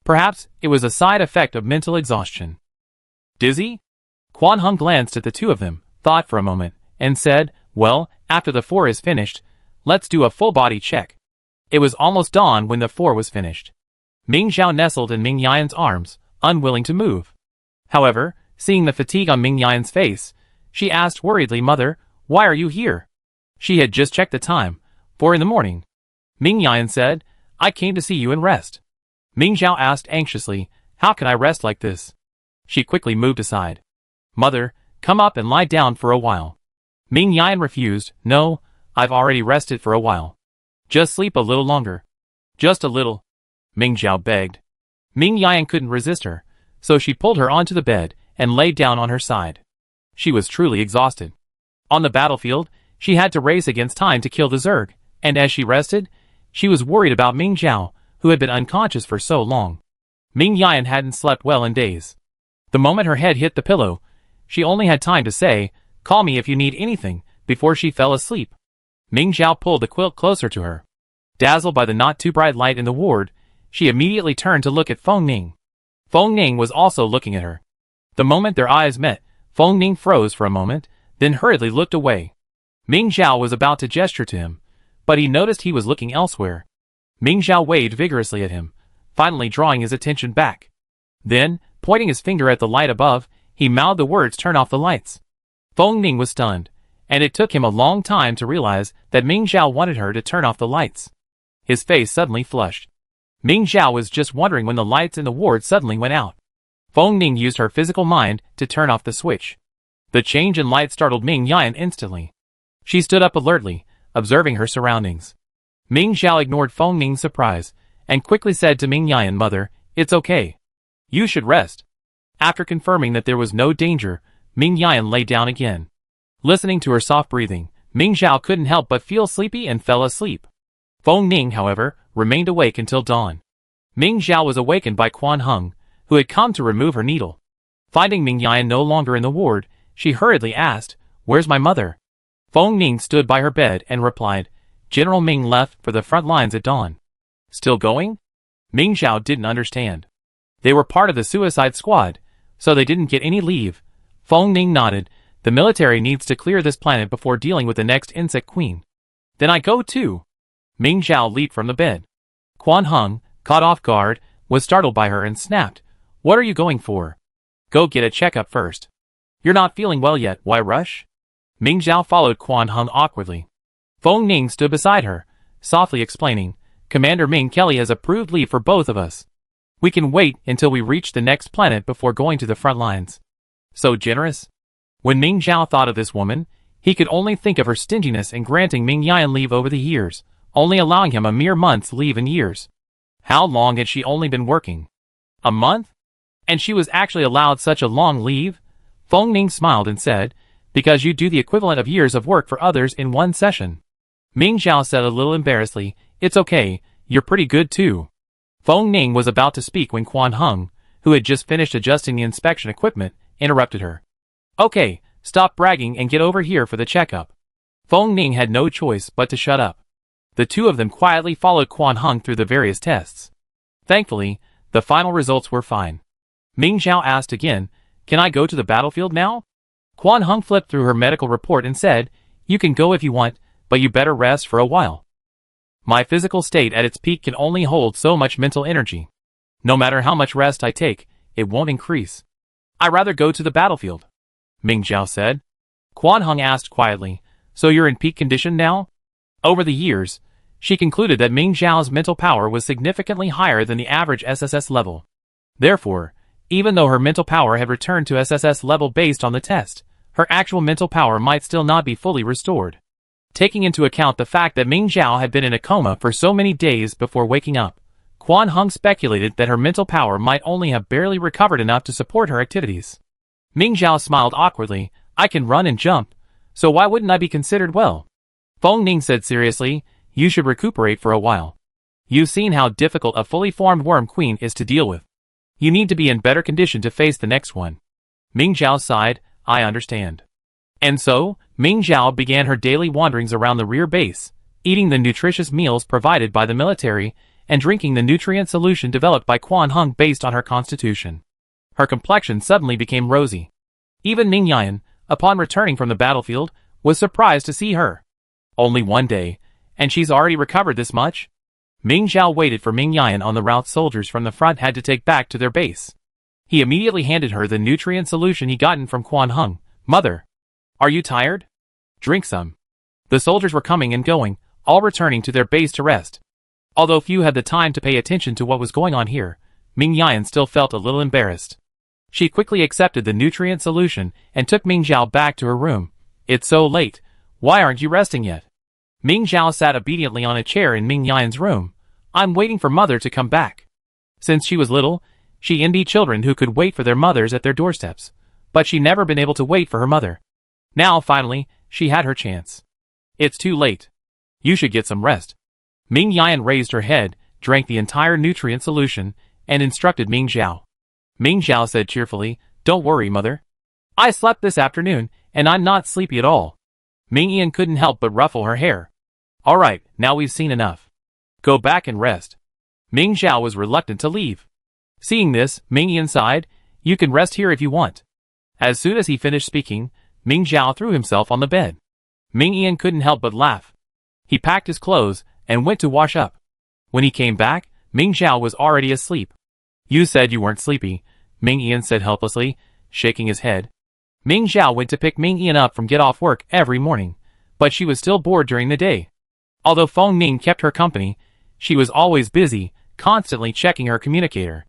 Perhaps it was a side effect of mental exhaustion. Dizzy? Quan Hung glanced at the two of them, thought for a moment, and said, well, after the 4 is finished, let's do a full-body check. It was almost dawn when the 4 was finished. Ming Zhao nestled in Ming Yan's arms, unwilling to move. However, seeing the fatigue on Ming Yan's face, she asked worriedly, Mother, why are you here? She had just checked the time, 4 in the morning. Ming Yan said, I came to see you and rest. Ming Zhao asked anxiously, how can I rest like this? She quickly moved aside. Mother, come up and lie down for a while. Ming Yan refused, no, I've already rested for a while. Just sleep a little longer. Just a little. Ming Zhao begged. Ming Yan couldn't resist her, so she pulled her onto the bed and lay down on her side. She was truly exhausted. On the battlefield, she had to race against time to kill the Zerg, and as she rested, she was worried about Ming Zhao, who had been unconscious for so long. Ming Yan hadn't slept well in days. The moment her head hit the pillow, she only had time to say, call me if you need anything, before she fell asleep. Ming Zhao pulled the quilt closer to her. Dazzled by the not-too-bright light in the ward, she immediately turned to look at Feng Ning. Feng Ning was also looking at her. The moment their eyes met, Feng Ning froze for a moment, then hurriedly looked away. Ming Zhao was about to gesture to him, but he noticed he was looking elsewhere. Ming Zhao waved vigorously at him, finally drawing his attention back. Then, pointing his finger at the light above, he mouthed the words, turn off the lights. Feng Ning was stunned, and it took him a long time to realize that Ming Zhao wanted her to turn off the lights. His face suddenly flushed. Ming Zhao was just wondering when the lights in the ward suddenly went out. Feng Ning used her physical mind to turn off the switch. The change in light startled Ming Yan instantly. She stood up alertly, observing her surroundings. Ming Zhao ignored Feng Ning's surprise, and quickly said to Ming Yan, Mother, it's okay. You should rest. After confirming that there was no danger, Ming Yan lay down again. Listening to her soft breathing, Ming Zhao couldn't help but feel sleepy and fell asleep. Feng Ning, however, remained awake until dawn. Ming Zhao was awakened by Quan Hung, who had come to remove her needle. Finding Ming Yan no longer in the ward, she hurriedly asked, where's my mother? Feng Ning stood by her bed and replied, General Ming left for the front lines at dawn. Still going? Ming Zhao didn't understand. They were part of the suicide squad, so they didn't get any leave. Feng Ning nodded. The military needs to clear this planet before dealing with the next insect queen. Then I go too. Ming Zhao leaped from the bed. Quan Hung, caught off guard, was startled by her and snapped, what are you going for? Go get a checkup first. You're not feeling well yet, why rush? Ming Zhao followed Quan Hung awkwardly. Feng Ning stood beside her, softly explaining, Commander Ming Kelly has approved leave for both of us. We can wait until we reach the next planet before going to the front lines. So generous? When Ming Zhao thought of this woman, he could only think of her stinginess in granting Ming Yan leave over the years, only allowing him a mere month's leave in years. How long had she only been working? A month? And she was actually allowed such a long leave? Feng Ning smiled and said, because you do the equivalent of years of work for others in one session. Ming Zhao said a little embarrassedly, it's okay, you're pretty good too. Feng Ning was about to speak when Quan Hung, who had just finished adjusting the inspection equipment, interrupted her. Okay, stop bragging and get over here for the checkup. Feng Ning had no choice but to shut up. The two of them quietly followed Quan Hung through the various tests. Thankfully, the final results were fine. Ming Zhao asked again, can I go to the battlefield now? Quan Hung flipped through her medical report and said, you can go if you want, but you better rest for a while. My physical state at its peak can only hold so much mental energy. No matter how much rest I take, it won't increase. I'd rather go to the battlefield. Ming Zhao said. Quan Hung asked quietly, so you're in peak condition now? Over the years, she concluded that Ming Zhao's mental power was significantly higher than the average SSS level. Therefore, even though her mental power had returned to SSS level based on the test, her actual mental power might still not be fully restored. Taking into account the fact that Ming Zhao had been in a coma for so many days before waking up, Quan Hung speculated that her mental power might only have barely recovered enough to support her activities. Ming Zhao smiled awkwardly, I can run and jump, so why wouldn't I be considered well? Feng Ning said seriously, you should recuperate for a while. You've seen how difficult a fully formed worm queen is to deal with. You need to be in better condition to face the next one. Ming Zhao sighed, I understand. And so, Ming Zhao began her daily wanderings around the rear base, eating the nutritious meals provided by the military and drinking the nutrient solution developed by Quan Hung based on her constitution. Her complexion suddenly became rosy. Even Ming Yan, upon returning from the battlefield, was surprised to see her. Only one day, and she's already recovered this much? Ming Zhao waited for Ming Yan on the route soldiers from the front had to take back to their base. He immediately handed her the nutrient solution he gotten from Quan Hung. Mother, are you tired? Drink some. The soldiers were coming and going, all returning to their base to rest. Although few had the time to pay attention to what was going on here, Ming Yan still felt a little embarrassed. She quickly accepted the nutrient solution and took Ming Zhao back to her room. It's so late. Why aren't you resting yet? Ming Zhao sat obediently on a chair in Ming Yan's room. I'm waiting for mother to come back. Since she was little, she envied children who could wait for their mothers at their doorsteps, but she never been able to wait for her mother. Now, finally, she had her chance. It's too late. You should get some rest. Ming Yan raised her head, drank the entire nutrient solution, and instructed Ming Zhao. Ming Zhao said cheerfully, Don't worry, mother. I slept this afternoon, and I'm not sleepy at all. Ming Yan couldn't help but ruffle her hair. All right, now we've seen enough. Go back and rest. Ming Zhao was reluctant to leave. Seeing this, Ming Yan sighed, You can rest here if you want. As soon as he finished speaking, Ming Zhao threw himself on the bed. Ming Yan couldn't help but laugh. He packed his clothes and went to wash up. When he came back, Ming Zhao was already asleep. You said you weren't sleepy, Ming Yan said helplessly, shaking his head. Ming Zhao went to pick Ming Yan up from get off work every morning, but she was still bored during the day. Although Feng Ning kept her company, she was always busy, constantly checking her communicator.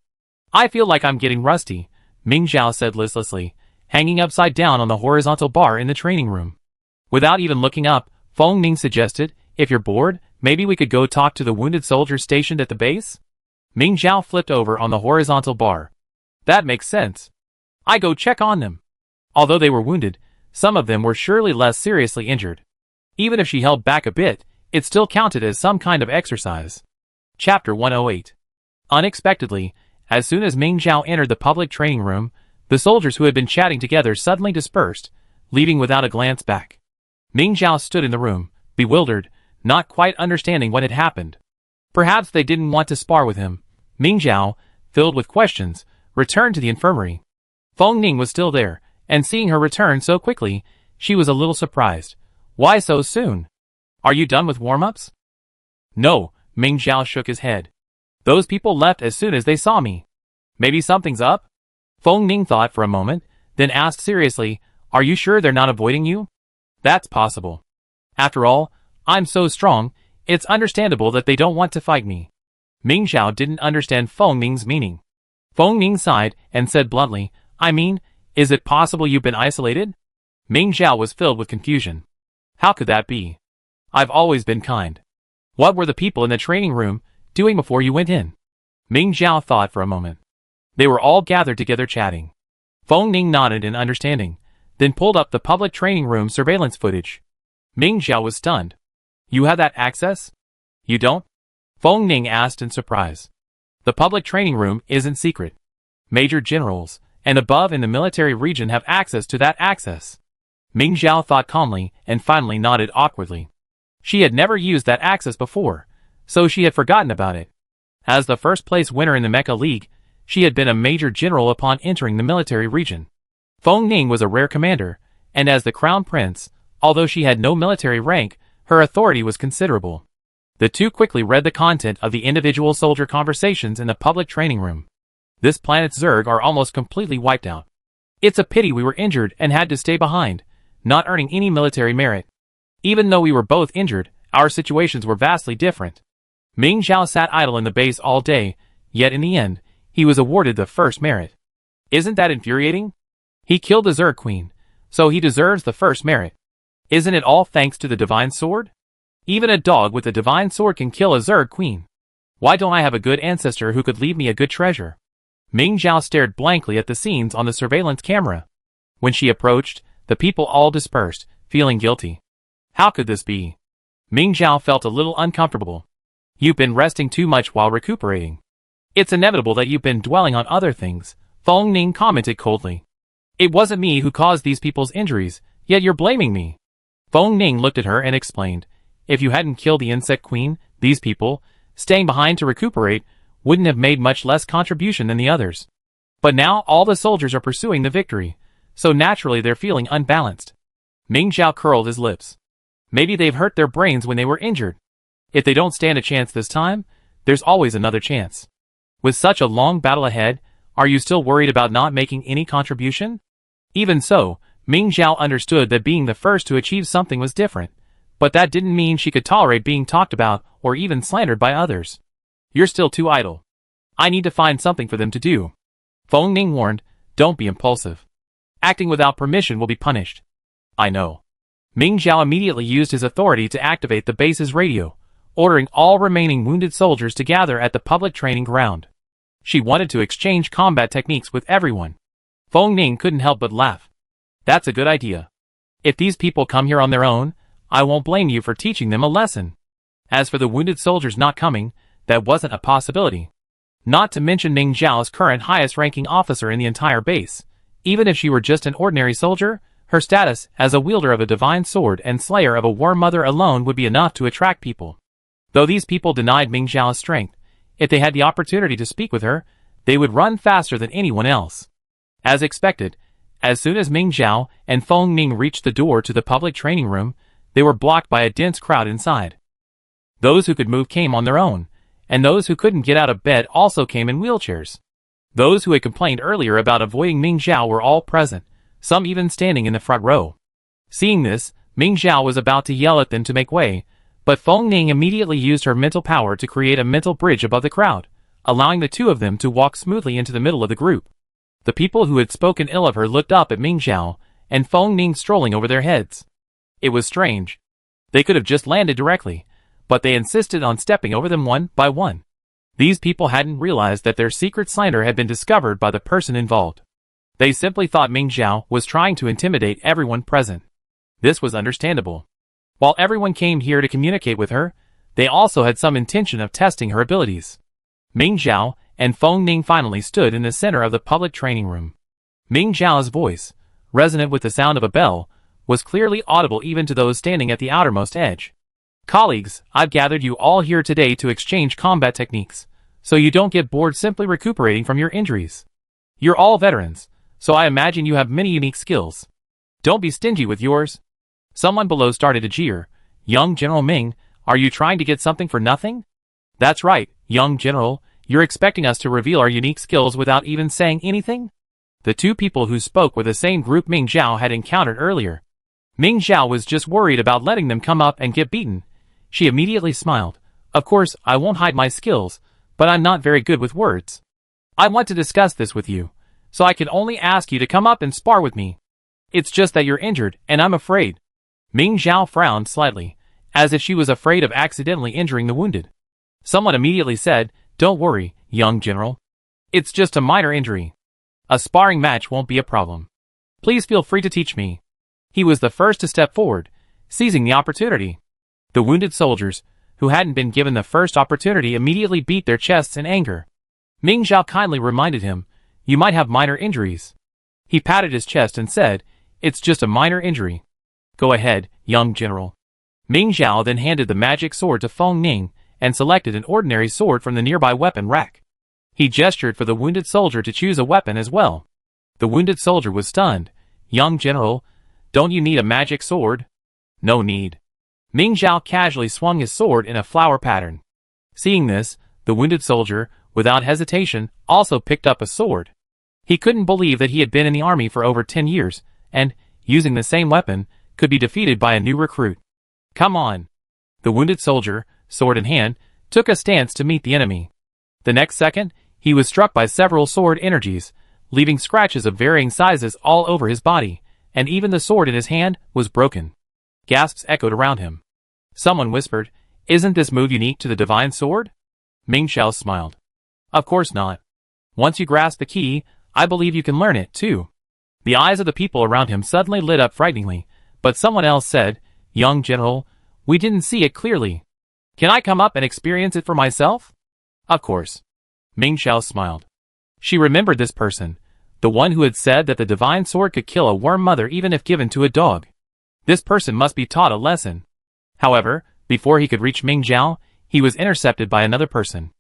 I feel like I'm getting rusty, Ming Zhao said listlessly, hanging upside down on the horizontal bar in the training room. Without even looking up, Feng Ning suggested, If you're bored, maybe we could go talk to the wounded soldiers stationed at the base? Ming Zhao flipped over on the horizontal bar. That makes sense. I go check on them. Although they were wounded, some of them were surely less seriously injured. Even if she held back a bit, it still counted as some kind of exercise. Chapter 108. Unexpectedly, as soon as Ming Zhao entered the public training room, the soldiers who had been chatting together suddenly dispersed, leaving without a glance back. Ming Zhao stood in the room, bewildered, not quite understanding what had happened. Perhaps they didn't want to spar with him. Ming Zhao, filled with questions, returned to the infirmary. Feng Ning was still there, and seeing her return so quickly, she was a little surprised. Why so soon? Are you done with warm-ups? No, Ming Zhao shook his head. Those people left as soon as they saw me. Maybe something's up? Feng Ning thought for a moment, then asked seriously, Are you sure they're not avoiding you? That's possible. After all, I'm so strong, it's understandable that they don't want to fight me. Ming Zhao didn't understand Feng Ning's meaning. Feng Ning sighed and said bluntly, I mean, is it possible you've been isolated? Ming Zhao was filled with confusion. How could that be? I've always been kind. What were the people in the training room doing before you went in? Ming Zhao thought for a moment. They were all gathered together chatting. Feng Ning nodded in understanding, then pulled up the public training room surveillance footage. Ming Zhao was stunned. You have that access? You don't? Feng Ning asked in surprise. The public training room isn't secret. Major generals, and above in the military region have access to that access. Ming Zhao thought calmly and finally nodded awkwardly. She had never used that access before, so she had forgotten about it. As the first place winner in the Mecha League, she had been a major general upon entering the military region. Feng Ning was a rare commander, and as the crown prince, although she had no military rank, her authority was considerable. The two quickly read the content of the individual soldier conversations in the public training room. This planet's Zerg are almost completely wiped out. It's a pity we were injured and had to stay behind, not earning any military merit. Even though we were both injured, our situations were vastly different. Ming Zhao sat idle in the base all day, yet in the end, he was awarded the first merit. Isn't that infuriating? He killed the Zerg Queen, so he deserves the first merit. Isn't it all thanks to the Divine Sword? Even a dog with a Divine Sword can kill a Zerg Queen. Why don't I have a good ancestor who could leave me a good treasure? Ming Zhao stared blankly at the scenes on the surveillance camera. When she approached, the people all dispersed, feeling guilty. How could this be? Ming Zhao felt a little uncomfortable. You've been resting too much while recuperating. It's inevitable that you've been dwelling on other things, Feng Ning commented coldly. It wasn't me who caused these people's injuries, yet you're blaming me. Feng Ning looked at her and explained, if you hadn't killed the insect queen, these people, staying behind to recuperate, wouldn't have made much less contribution than the others. But now all the soldiers are pursuing the victory, so naturally they're feeling unbalanced. Ming Zhao curled his lips. Maybe they've hurt their brains when they were injured. If they don't stand a chance this time, there's always another chance. With such a long battle ahead, are you still worried about not making any contribution? Even so, Ming Zhao understood that being the first to achieve something was different, but that didn't mean she could tolerate being talked about or even slandered by others. You're still too idle. I need to find something for them to do. Feng Ning warned, don't be impulsive. Acting without permission will be punished. I know. Ming Zhao immediately used his authority to activate the base's radio, ordering all remaining wounded soldiers to gather at the public training ground. She wanted to exchange combat techniques with everyone. Feng Ning couldn't help but laugh. That's a good idea. If these people come here on their own, I won't blame you for teaching them a lesson. As for the wounded soldiers not coming, that wasn't a possibility. Not to mention Ming Zhao's current highest-ranking officer in the entire base. Even if she were just an ordinary soldier, her status as a wielder of a divine sword and slayer of a war mother alone would be enough to attract people. Though these people denied Ming Zhao's strength, if they had the opportunity to speak with her, they would run faster than anyone else. As expected, as soon as Ming Zhao and Feng Ning reached the door to the public training room, they were blocked by a dense crowd inside. Those who could move came on their own, and those who couldn't get out of bed also came in wheelchairs. Those who had complained earlier about avoiding Ming Zhao were all present, some even standing in the front row. Seeing this, Ming Zhao was about to yell at them to make way, but Feng Ning immediately used her mental power to create a mental bridge above the crowd, allowing the two of them to walk smoothly into the middle of the group. The people who had spoken ill of her looked up at Ming Zhao and Feng Ning strolling over their heads. It was strange. They could have just landed directly, but they insisted on stepping over them one by one. These people hadn't realized that their secret slander had been discovered by the person involved. They simply thought Ming Zhao was trying to intimidate everyone present. This was understandable. While everyone came here to communicate with her, they also had some intention of testing her abilities. Ming Zhao and Feng Ning finally stood in the center of the public training room. Ming Zhao's voice, resonant with the sound of a bell, was clearly audible even to those standing at the outermost edge. Colleagues, I've gathered you all here today to exchange combat techniques, so you don't get bored simply recuperating from your injuries. You're all veterans, so I imagine you have many unique skills. Don't be stingy with yours. Someone below started to jeer. Young General Ming, are you trying to get something for nothing? That's right, young General, you're expecting us to reveal our unique skills without even saying anything? The two people who spoke were the same group Ming Zhao had encountered earlier. Ming Zhao was just worried about letting them come up and get beaten. She immediately smiled. Of course, I won't hide my skills, but I'm not very good with words. I want to discuss this with you, so I can only ask you to come up and spar with me. It's just that you're injured, and I'm afraid. Ming Zhao frowned slightly, as if she was afraid of accidentally injuring the wounded. Someone immediately said, don't worry, young general. It's just a minor injury. A sparring match won't be a problem. Please feel free to teach me. He was the first to step forward, seizing the opportunity. The wounded soldiers, who hadn't been given the first opportunity, immediately beat their chests in anger. Ming Zhao kindly reminded him, you might have minor injuries. He patted his chest and said, it's just a minor injury. Go ahead, young general. Ming Zhao then handed the magic sword to Feng Ning and selected an ordinary sword from the nearby weapon rack. He gestured for the wounded soldier to choose a weapon as well. The wounded soldier was stunned. Young general, don't you need a magic sword? No need. Ming Zhao casually swung his sword in a flower pattern. Seeing this, the wounded soldier, without hesitation, also picked up a sword. He couldn't believe that he had been in the army for over 10 years, and, using the same weapon, could be defeated by a new recruit. Come on. The wounded soldier, sword in hand, took a stance to meet the enemy. The next second, he was struck by several sword energies, leaving scratches of varying sizes all over his body, and even the sword in his hand was broken. Gasps echoed around him. Someone whispered, isn't this move unique to the divine sword? Ming Zhao smiled. Of course not. Once you grasp the key, I believe you can learn it, too. The eyes of the people around him suddenly lit up frighteningly, but someone else said, young general, we didn't see it clearly. Can I come up and experience it for myself? Of course. Ming Xiao smiled. She remembered this person, the one who had said that the divine sword could kill a worm mother even if given to a dog. This person must be taught a lesson. However, before he could reach Ming Xiao, he was intercepted by another person.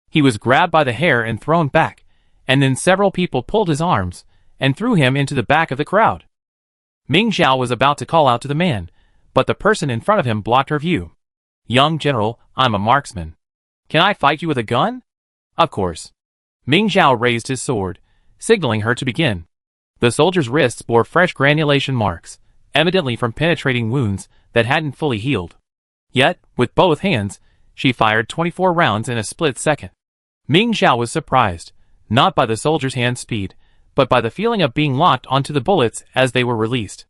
He was grabbed by the hair and thrown back, and then several people pulled his arms and threw him into the back of the crowd. Ming Xiao was about to call out to the man, but the person in front of him blocked her view. "Young general, I'm a marksman. Can I fight you with a gun?" "Of course." Ming Xiao raised his sword, signaling her to begin. The soldier's wrists bore fresh granulation marks, evidently from penetrating wounds that hadn't fully healed. Yet, with both hands, she fired 24 rounds in a split second. Ming Xiao was surprised, not by the soldier's hand speed, but by the feeling of being locked onto the bullets as they were released.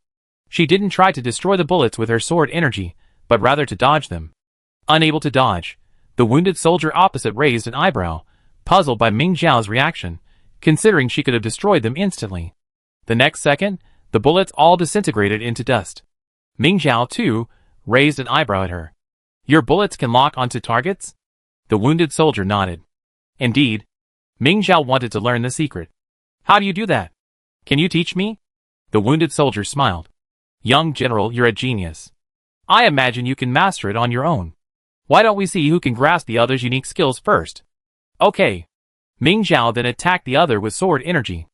She didn't try to destroy the bullets with her sword energy, but rather to dodge them. Unable to dodge, the wounded soldier opposite raised an eyebrow, puzzled by Ming Xiao's reaction, considering she could have destroyed them instantly. The next second, the bullets all disintegrated into dust. Ming Xiao, too, raised an eyebrow at her. "Your bullets can lock onto targets?" The wounded soldier nodded. Indeed. Ming Xiao wanted to learn the secret. "How do you do that? Can you teach me?" The wounded soldier smiled. "Young general, you're a genius. I imagine you can master it on your own. Why don't we see who can grasp the other's unique skills first?" "Okay." Ming Xiao then attacked the other with sword energy.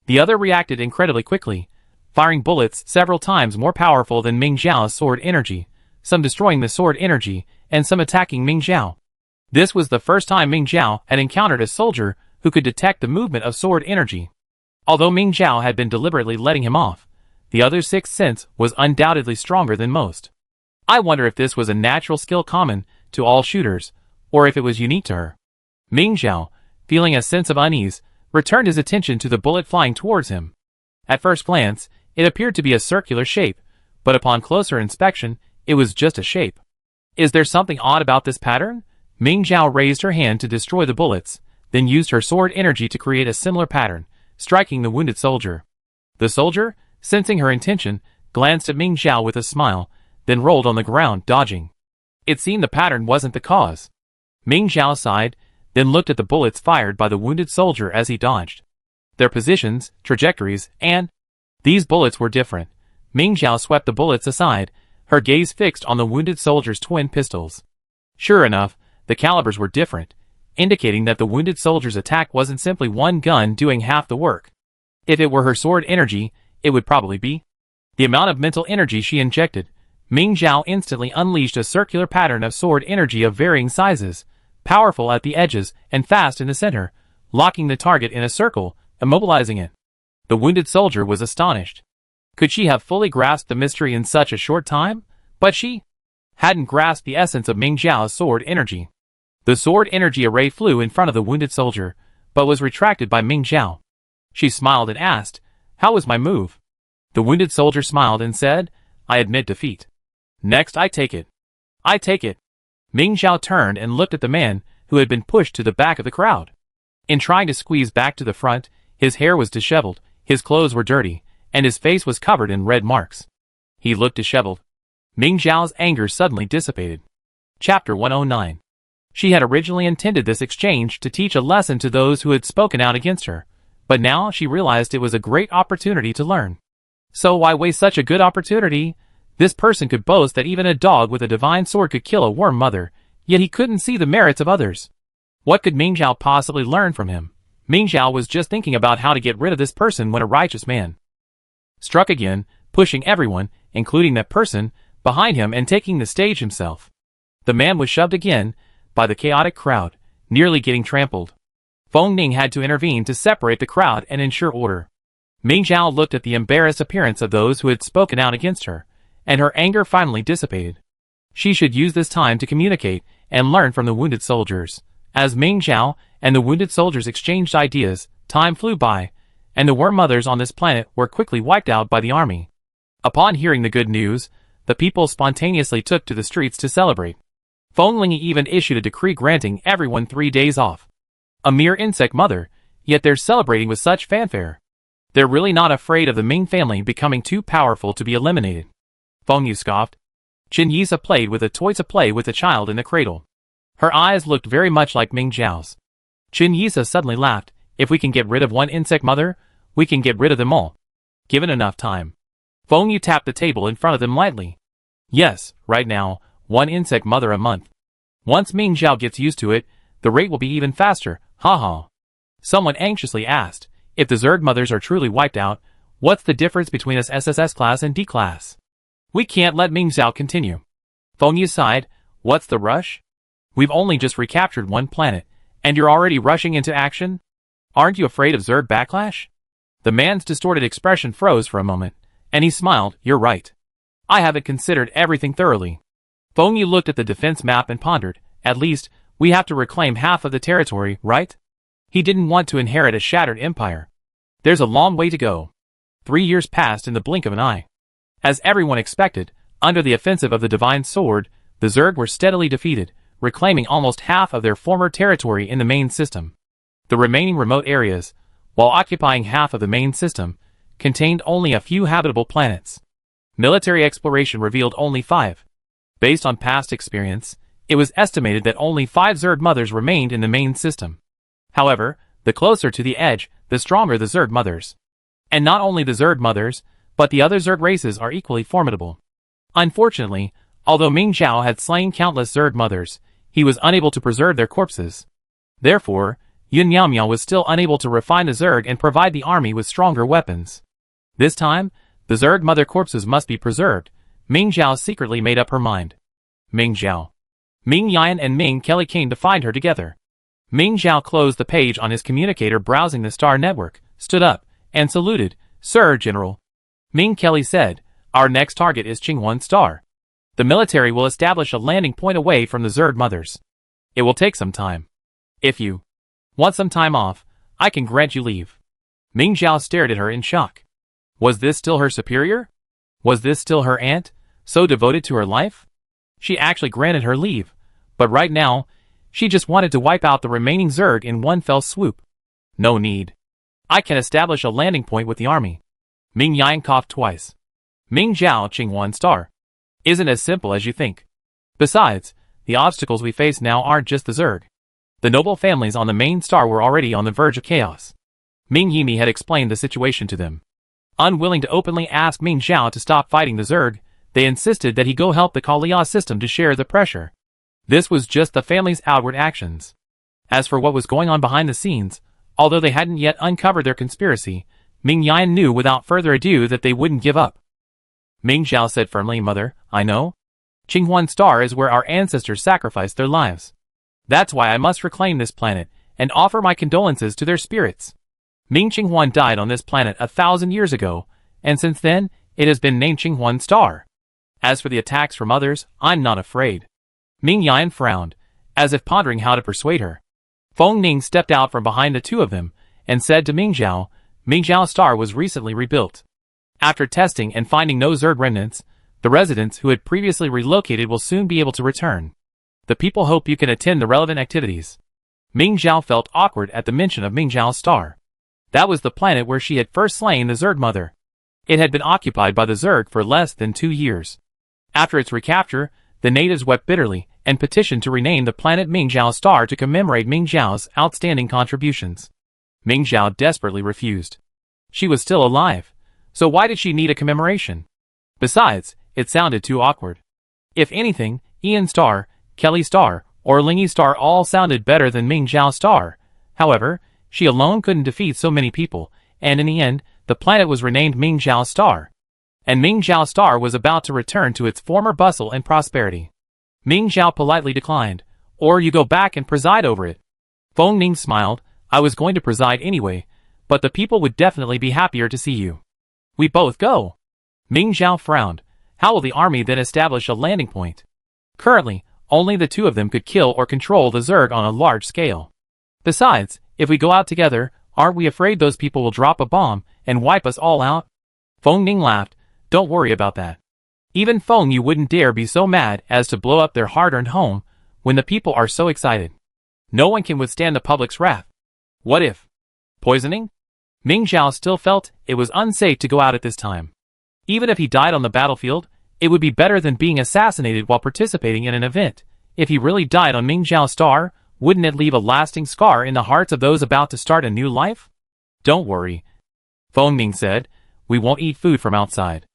The other reacted incredibly quickly, firing bullets several times more powerful than Ming Xiao's sword energy, some destroying the sword energy, and some attacking Ming Xiao. This was the first time Ming Xiao had encountered a soldier who could detect the movement of sword energy. Although Ming Xiao had been deliberately letting him off, the other's sixth sense was undoubtedly stronger than most. I wonder if this was a natural skill common to all shooters, or if it was unique to her. Ming Xiao, feeling a sense of unease, returned his attention to the bullet flying towards him. At first glance, it appeared to be a circular shape, but upon closer inspection, it was just a shape. "Is there something odd about this pattern?" Ming Xiao raised her hand to destroy the bullets, then used her sword energy to create a similar pattern, striking the wounded soldier. The soldier, sensing her intention, glanced at Ming Xiao with a smile, then rolled on the ground, dodging. It seemed the pattern wasn't the cause. Ming Xiao sighed, then looked at the bullets fired by the wounded soldier as he dodged. Their positions, trajectories, and these bullets were different. Ming Xiao swept the bullets aside, her gaze fixed on the wounded soldier's twin pistols. Sure enough, the calibers were different, indicating that the wounded soldier's attack wasn't simply one gun doing half the work. If it were her sword energy, it would probably be the amount of mental energy she injected. Ming Xiao instantly unleashed a circular pattern of sword energy of varying sizes, powerful at the edges and fast in the center, locking the target in a circle, immobilizing it. The wounded soldier was astonished. Could she have fully grasped the mystery in such a short time? But she hadn't grasped the essence of Ming Xiao's sword energy. The sword energy array flew in front of the wounded soldier, but was retracted by Ming Xiao. She smiled and asked, "How was my move?" The wounded soldier smiled and said, "I admit defeat. Next, I take it." "I take it." Ming Xiao turned and looked at the man who had been pushed to the back of the crowd. In trying to squeeze back to the front, his hair was disheveled, his clothes were dirty, and his face was covered in red marks. He looked disheveled. Ming Xiao's anger suddenly dissipated. Chapter 109. She had originally intended this exchange to teach a lesson to those who had spoken out against her, but now she realized it was a great opportunity to learn. So why waste such a good opportunity? This person could boast that even a dog with a divine sword could kill a worm mother, yet he couldn't see the merits of others. What could Ming Xiao possibly learn from him? Ming Xiao was just thinking about how to get rid of this person when a righteous man struck again, pushing everyone, including that person, behind him and taking the stage himself. The man was shoved again by the chaotic crowd, nearly getting trampled. Feng Ning had to intervene to separate the crowd and ensure order. Ming Xiao looked at the embarrassed appearance of those who had spoken out against her, and her anger finally dissipated. She should use this time to communicate and learn from the wounded soldiers. As Ming Xiao and the wounded soldiers exchanged ideas, time flew by, and the worm mothers on this planet were quickly wiped out by the army. Upon hearing the good news, the people spontaneously took to the streets to celebrate. Feng Ling even issued a decree granting everyone 3 days off. A mere insect mother, yet they're celebrating with such fanfare. They're really not afraid of the Ming family becoming too powerful to be eliminated. Feng Yu scoffed. Chen Yisa played with a toy to play with a child in the cradle. Her eyes looked very much like Ming Xiao's. Chin Yisa suddenly laughed. If we can get rid of one insect mother, we can get rid of them all. Given enough time. Feng Yu tapped the table in front of them lightly. Yes, right now, one insect mother a month. Once Ming Zhao gets used to it, the rate will be even faster, haha. Someone anxiously asked, if the Zerg mothers are truly wiped out, what's the difference between us SSS class and D class? We can't let Ming Zhao continue. Feng Yu sighed, what's the rush? We've only just recaptured one planet, and you're already rushing into action? Aren't you afraid of Zerg backlash? The man's distorted expression froze for a moment, and he smiled, you're right. I haven't considered everything thoroughly. Feng Yu looked at the defense map and pondered, at least, we have to reclaim half of the territory, right? He didn't want to inherit a shattered empire. There's a long way to go. 3 years passed in the blink of an eye. As everyone expected, under the offensive of the Divine Sword, the Zerg were steadily defeated, reclaiming almost half of their former territory in the main system. The remaining remote areas, while occupying half of the main system, contained only a few habitable planets. Military exploration revealed only 5. Based on past experience, it was estimated that only 5 Zerg mothers remained in the main system. However, the closer to the edge, the stronger the Zerg mothers. And not only the Zerg mothers, but the other Zerg races are equally formidable. Unfortunately, although Ming Zhao had slain countless Zerg mothers, he was unable to preserve their corpses. Therefore, Yun Miao was still unable to refine the Zerg and provide the army with stronger weapons. This time, the Zerg mother corpses must be preserved. Ming Zhao secretly made up her mind. Ming Zhao. Ming Yan and Ming Kelly came to find her together. Ming Zhao closed the page on his communicator browsing the star network, stood up, and saluted, Sir General. Ming Kelly said, our next target is Qinghuan Star. The military will establish a landing point away from the Zerg mothers. It will take some time. If you want some time off, I can grant you leave. Ming Zhao stared at her in shock. Was this still her superior? Was this still her aunt, so devoted to her life? She actually granted her leave, but right now, she just wanted to wipe out the remaining Zerg in one fell swoop. No need. I can establish a landing point with the army. Ming Yan coughed twice. Ming Zhao Qinghuan Star. Isn't as simple as you think. Besides, the obstacles we face now aren't just the Zerg. The noble families on the main star were already on the verge of chaos. Ming Yimi had explained the situation to them. Unwilling to openly ask Ming Zhao to stop fighting the Zerg, they insisted that he go help the Kalia system to share the pressure. This was just the family's outward actions. As for what was going on behind the scenes, although they hadn't yet uncovered their conspiracy, Ming Yan knew without further ado that they wouldn't give up. Ming Zhao said firmly, Mother, I know. Qinghuan Star is where our ancestors sacrificed their lives. That's why I must reclaim this planet, and offer my condolences to their spirits. Ming Qinghuan died on this planet 1,000 years ago, and since then, it has been named Qinghuan Star. As for the attacks from others, I'm not afraid. Ming Yan frowned, as if pondering how to persuade her. Feng Ning stepped out from behind the two of them, and said to Ming Zhao Star was recently rebuilt. After testing and finding no Zerg remnants, the residents who had previously relocated will soon be able to return. The people hope you can attend the relevant activities. Ming Zhao felt awkward at the mention of Ming Zhao Star. That was the planet where she had first slain the Zerg mother. It had been occupied by the Zerg for less than 2 years. After its recapture, the natives wept bitterly and petitioned to rename the planet Ming Zhao Star to commemorate Ming Zhao's outstanding contributions. Ming Zhao desperately refused. She was still alive, so why did she need a commemoration? Besides, it sounded too awkward. If anything, Ian Star, Kelly Star, or Lingy Star all sounded better than Ming Zhao Star. However, she alone couldn't defeat so many people, and in the end, the planet was renamed Ming Zhao Star. And Ming Zhao Star was about to return to its former bustle and prosperity. Ming Zhao politely declined, or you go back and preside over it. Feng Ning smiled, I was going to preside anyway, but the people would definitely be happier to see you. We both go. Ming Zhao frowned, how will the army then establish a landing point? Currently, only the two of them could kill or control the Zerg on a large scale. Besides, if we go out together, aren't we afraid those people will drop a bomb and wipe us all out? Feng Ning laughed, don't worry about that. Even Feng Yu wouldn't dare be so mad as to blow up their hard-earned home when the people are so excited. No one can withstand the public's wrath. What if? Poisoning? Ming Zhao still felt it was unsafe to go out at this time. Even if he died on the battlefield, it would be better than being assassinated while participating in an event. If he really died on Ming Zhao Star, wouldn't it leave a lasting scar in the hearts of those about to start a new life? Don't worry, Feng Ning said. We won't eat food from outside.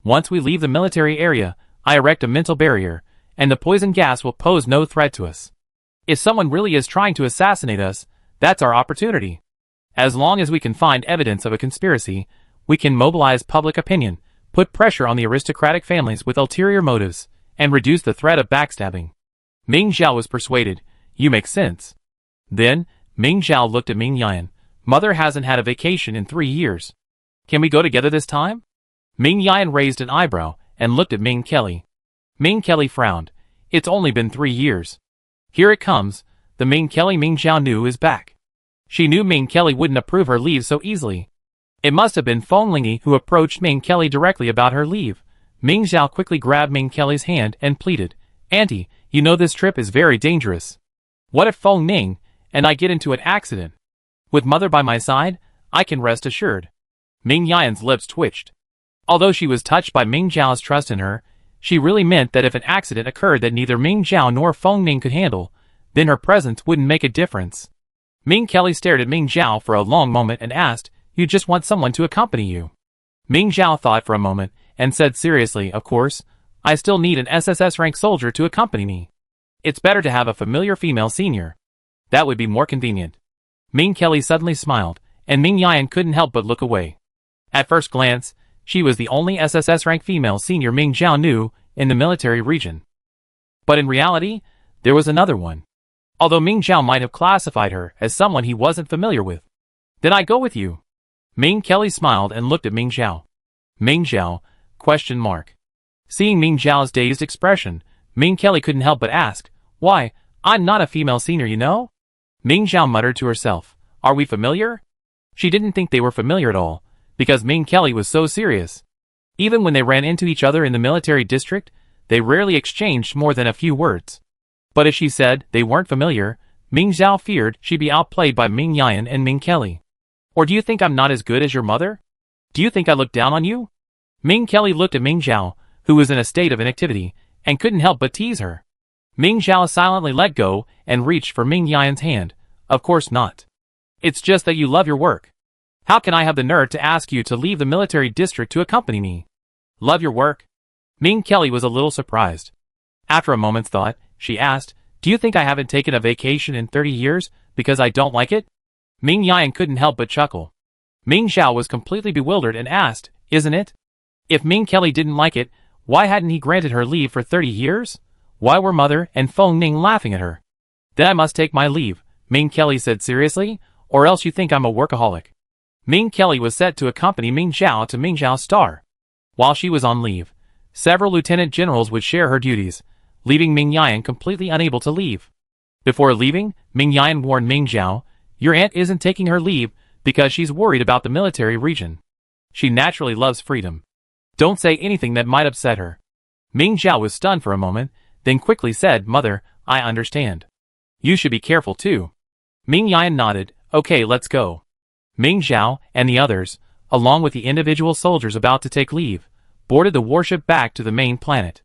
Once we leave the military area, I erect a mental barrier, and the poison gas will pose no threat to us. If someone really is trying to assassinate us, that's our opportunity. As long as we can find evidence of a conspiracy, we can mobilize public opinion, put pressure on the aristocratic families with ulterior motives, and reduce the threat of backstabbing. Ming Zhao was persuaded. You make sense. Then, Ming Zhao looked at Ming Yan. Mother hasn't had a vacation in 3 years. Can we go together this time? Ming Yan raised an eyebrow and looked at Ming Kelly. Ming Kelly frowned. It's only been 3 years. Here it comes. The Ming Kelly Ming Zhao knew is back. She knew Ming Kelly wouldn't approve her leave so easily. It must have been Feng Lingyi who approached Ming Kelly directly about her leave. Ming Zhao quickly grabbed Ming Kelly's hand and pleaded, Auntie, you know this trip is very dangerous. What if Feng Ning and I get into an accident? With Mother by my side, I can rest assured. Ming Yan's lips twitched. Although she was touched by Ming Zhao's trust in her, she really meant that if an accident occurred that neither Ming Zhao nor Feng Ning could handle, then her presence wouldn't make a difference. Ming Kelly stared at Ming Zhao for a long moment and asked, You just want someone to accompany you? Ming Zhao thought for a moment and said seriously, Of course, I still need an SSS rank soldier to accompany me. It's better to have a familiar female senior. That would be more convenient. Ming Kelly suddenly smiled, and Ming Yan couldn't help but look away. At first glance, she was the only SSS rank female senior Ming Zhao knew in the military region. But in reality, there was another one. Although Ming Zhao might have classified her as someone he wasn't familiar with. Then I go with you. Ming Kelly smiled and looked at Ming Zhao. Ming Zhao? ? Seeing Ming Zhao's dazed expression, Ming Kelly couldn't help but ask, Why, I'm not a female senior, you know? Ming Zhao muttered to herself, Are we familiar? She didn't think they were familiar at all, because Ming Kelly was so serious. Even when they ran into each other in the military district, they rarely exchanged more than a few words. But if she said they weren't familiar, Ming Zhao feared she'd be outplayed by Ming Yan and Ming Kelly. Or do you think I'm not as good as your mother? Do you think I look down on you? Ming Kelly looked at Ming Zhao, who was in a state of inactivity, and couldn't help but tease her. Ming Zhao silently let go and reached for Ming Yan's hand. Of course not. It's just that you love your work. How can I have the nerve to ask you to leave the military district to accompany me? Love your work? Ming Kelly was a little surprised. After a moment's thought, she asked, Do you think I haven't taken a vacation in 30 years because I don't like it? Ming Yan couldn't help but chuckle. Ming Zhao was completely bewildered and asked, Isn't it? If Ming Kelly didn't like it, why hadn't he granted her leave for 30 years? Why were Mother and Feng Ning laughing at her? Then I must take my leave, Ming Kelly said seriously, or else you think I'm a workaholic. Ming Kelly was set to accompany Ming Zhao to Ming Zhao's star. While she was on leave, several lieutenant generals would share her duties, leaving Ming Yan completely unable to leave. Before leaving, Ming Yan warned Ming Zhao, Your aunt isn't taking her leave because she's worried about the military region. She naturally loves freedom. Don't say anything that might upset her. Ming Zhao was stunned for a moment, then quickly said, Mother, I understand. You should be careful too. Ming Yan nodded, Okay, let's go. Ming Zhao and the others, along with the individual soldiers about to take leave, boarded the warship back to the main planet.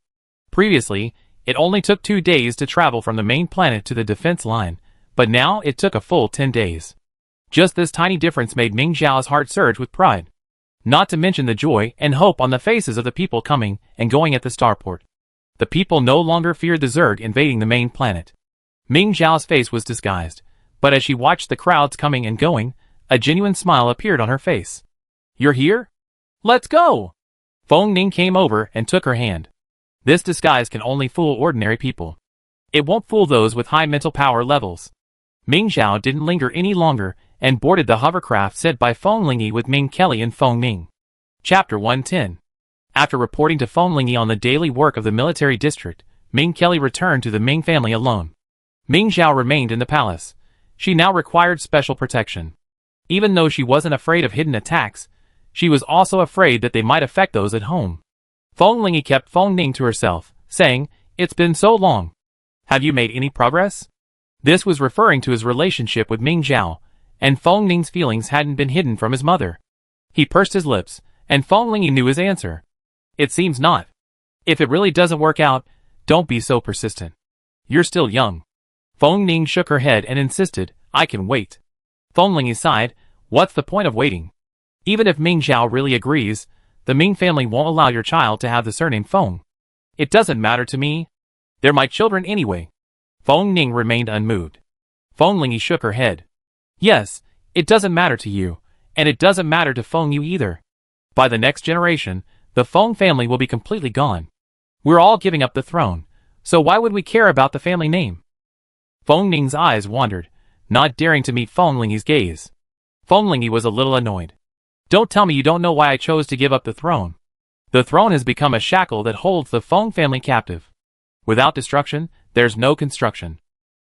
Previously, it only took 2 days to travel from the main planet to the defense line, but now it took a full 10 days. Just this tiny difference made Ming Zhao's heart surge with pride. Not to mention the joy and hope on the faces of the people coming and going at the starport. The people no longer feared the Zerg invading the main planet. Ming Zhao's face was disguised, but as she watched the crowds coming and going, a genuine smile appeared on her face. You're here? Let's go! Feng Ning came over and took her hand. This disguise can only fool ordinary people. It won't fool those with high mental power levels. Ming Zhao didn't linger any longer and boarded the hovercraft sent by Feng Lingyi with Ming Kelly and Feng Ning. Chapter 110. After reporting to Feng Lingyi on the daily work of the military district, Ming Kelly returned to the Ming family alone. Ming Zhao remained in the palace. She now required special protection. Even though she wasn't afraid of hidden attacks, she was also afraid that they might affect those at home. Feng Lingyi kept Feng Ning to herself, saying, It's been so long. Have you made any progress? This was referring to his relationship with Ming Zhao, and Feng Ning's feelings hadn't been hidden from his mother. He pursed his lips, and Feng Lingyi knew his answer. It seems not. If it really doesn't work out, don't be so persistent. You're still young. Feng Ning shook her head and insisted, I can wait. Feng Ling sighed, what's the point of waiting? Even if Ming Zhao really agrees, the Ming family won't allow your child to have the surname Feng. It doesn't matter to me. They're my children anyway. Feng Ning remained unmoved. Feng Ling shook her head. Yes, it doesn't matter to you, and it doesn't matter to Feng Yu either. By the next generation, the Feng family will be completely gone. We're all giving up the throne, so why would we care about the family name? Feng Ning's eyes wandered, not daring to meet Feng Ling's gaze. Feng Ling was a little annoyed. Don't tell me you don't know why I chose to give up the throne. The throne has become a shackle that holds the Feng family captive. Without destruction, there's no construction.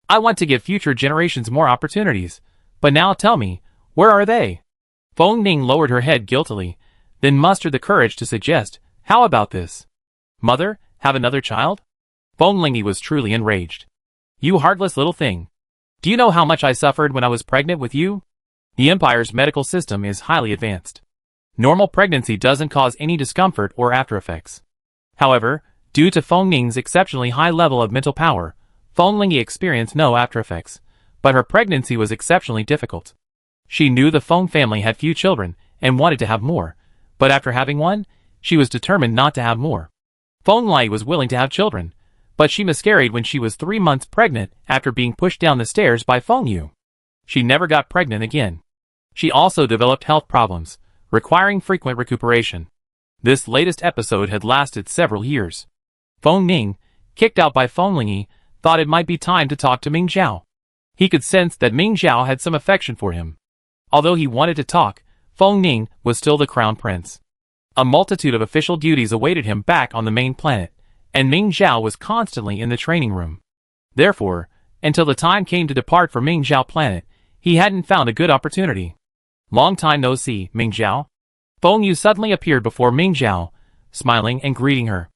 I want to give future generations more opportunities, but now tell me, where are they? Feng Ning lowered her head guiltily, then mustered the courage to suggest, how about this? Mother, have another child? Feng Ling was truly enraged. You heartless little thing. Do you know how much I suffered when I was pregnant with you? The Empire's medical system is highly advanced. Normal pregnancy doesn't cause any discomfort or after effects. However, due to Feng Ning's exceptionally high level of mental power, Feng Ling experienced no after effects, but her pregnancy was exceptionally difficult. She knew the Feng family had few children and wanted to have more, but after having one, she was determined not to have more. Feng Lai was willing to have children, but she miscarried when she was 3 months pregnant after being pushed down the stairs by Feng Yu. She never got pregnant again. She also developed health problems, requiring frequent recuperation. This latest episode had lasted several years. Feng Ning, kicked out by Feng Ling, thought it might be time to talk to Ming Zhao. He could sense that Ming Zhao had some affection for him. Although he wanted to talk, Feng Ning was still the crown prince. A multitude of official duties awaited him back on the main planet, and Ming Zhao was constantly in the training room. Therefore, until the time came to depart for Ming Zhao planet, he hadn't found a good opportunity. Long time no see, Ming Zhao. Feng Yu suddenly appeared before Ming Zhao, smiling and greeting her.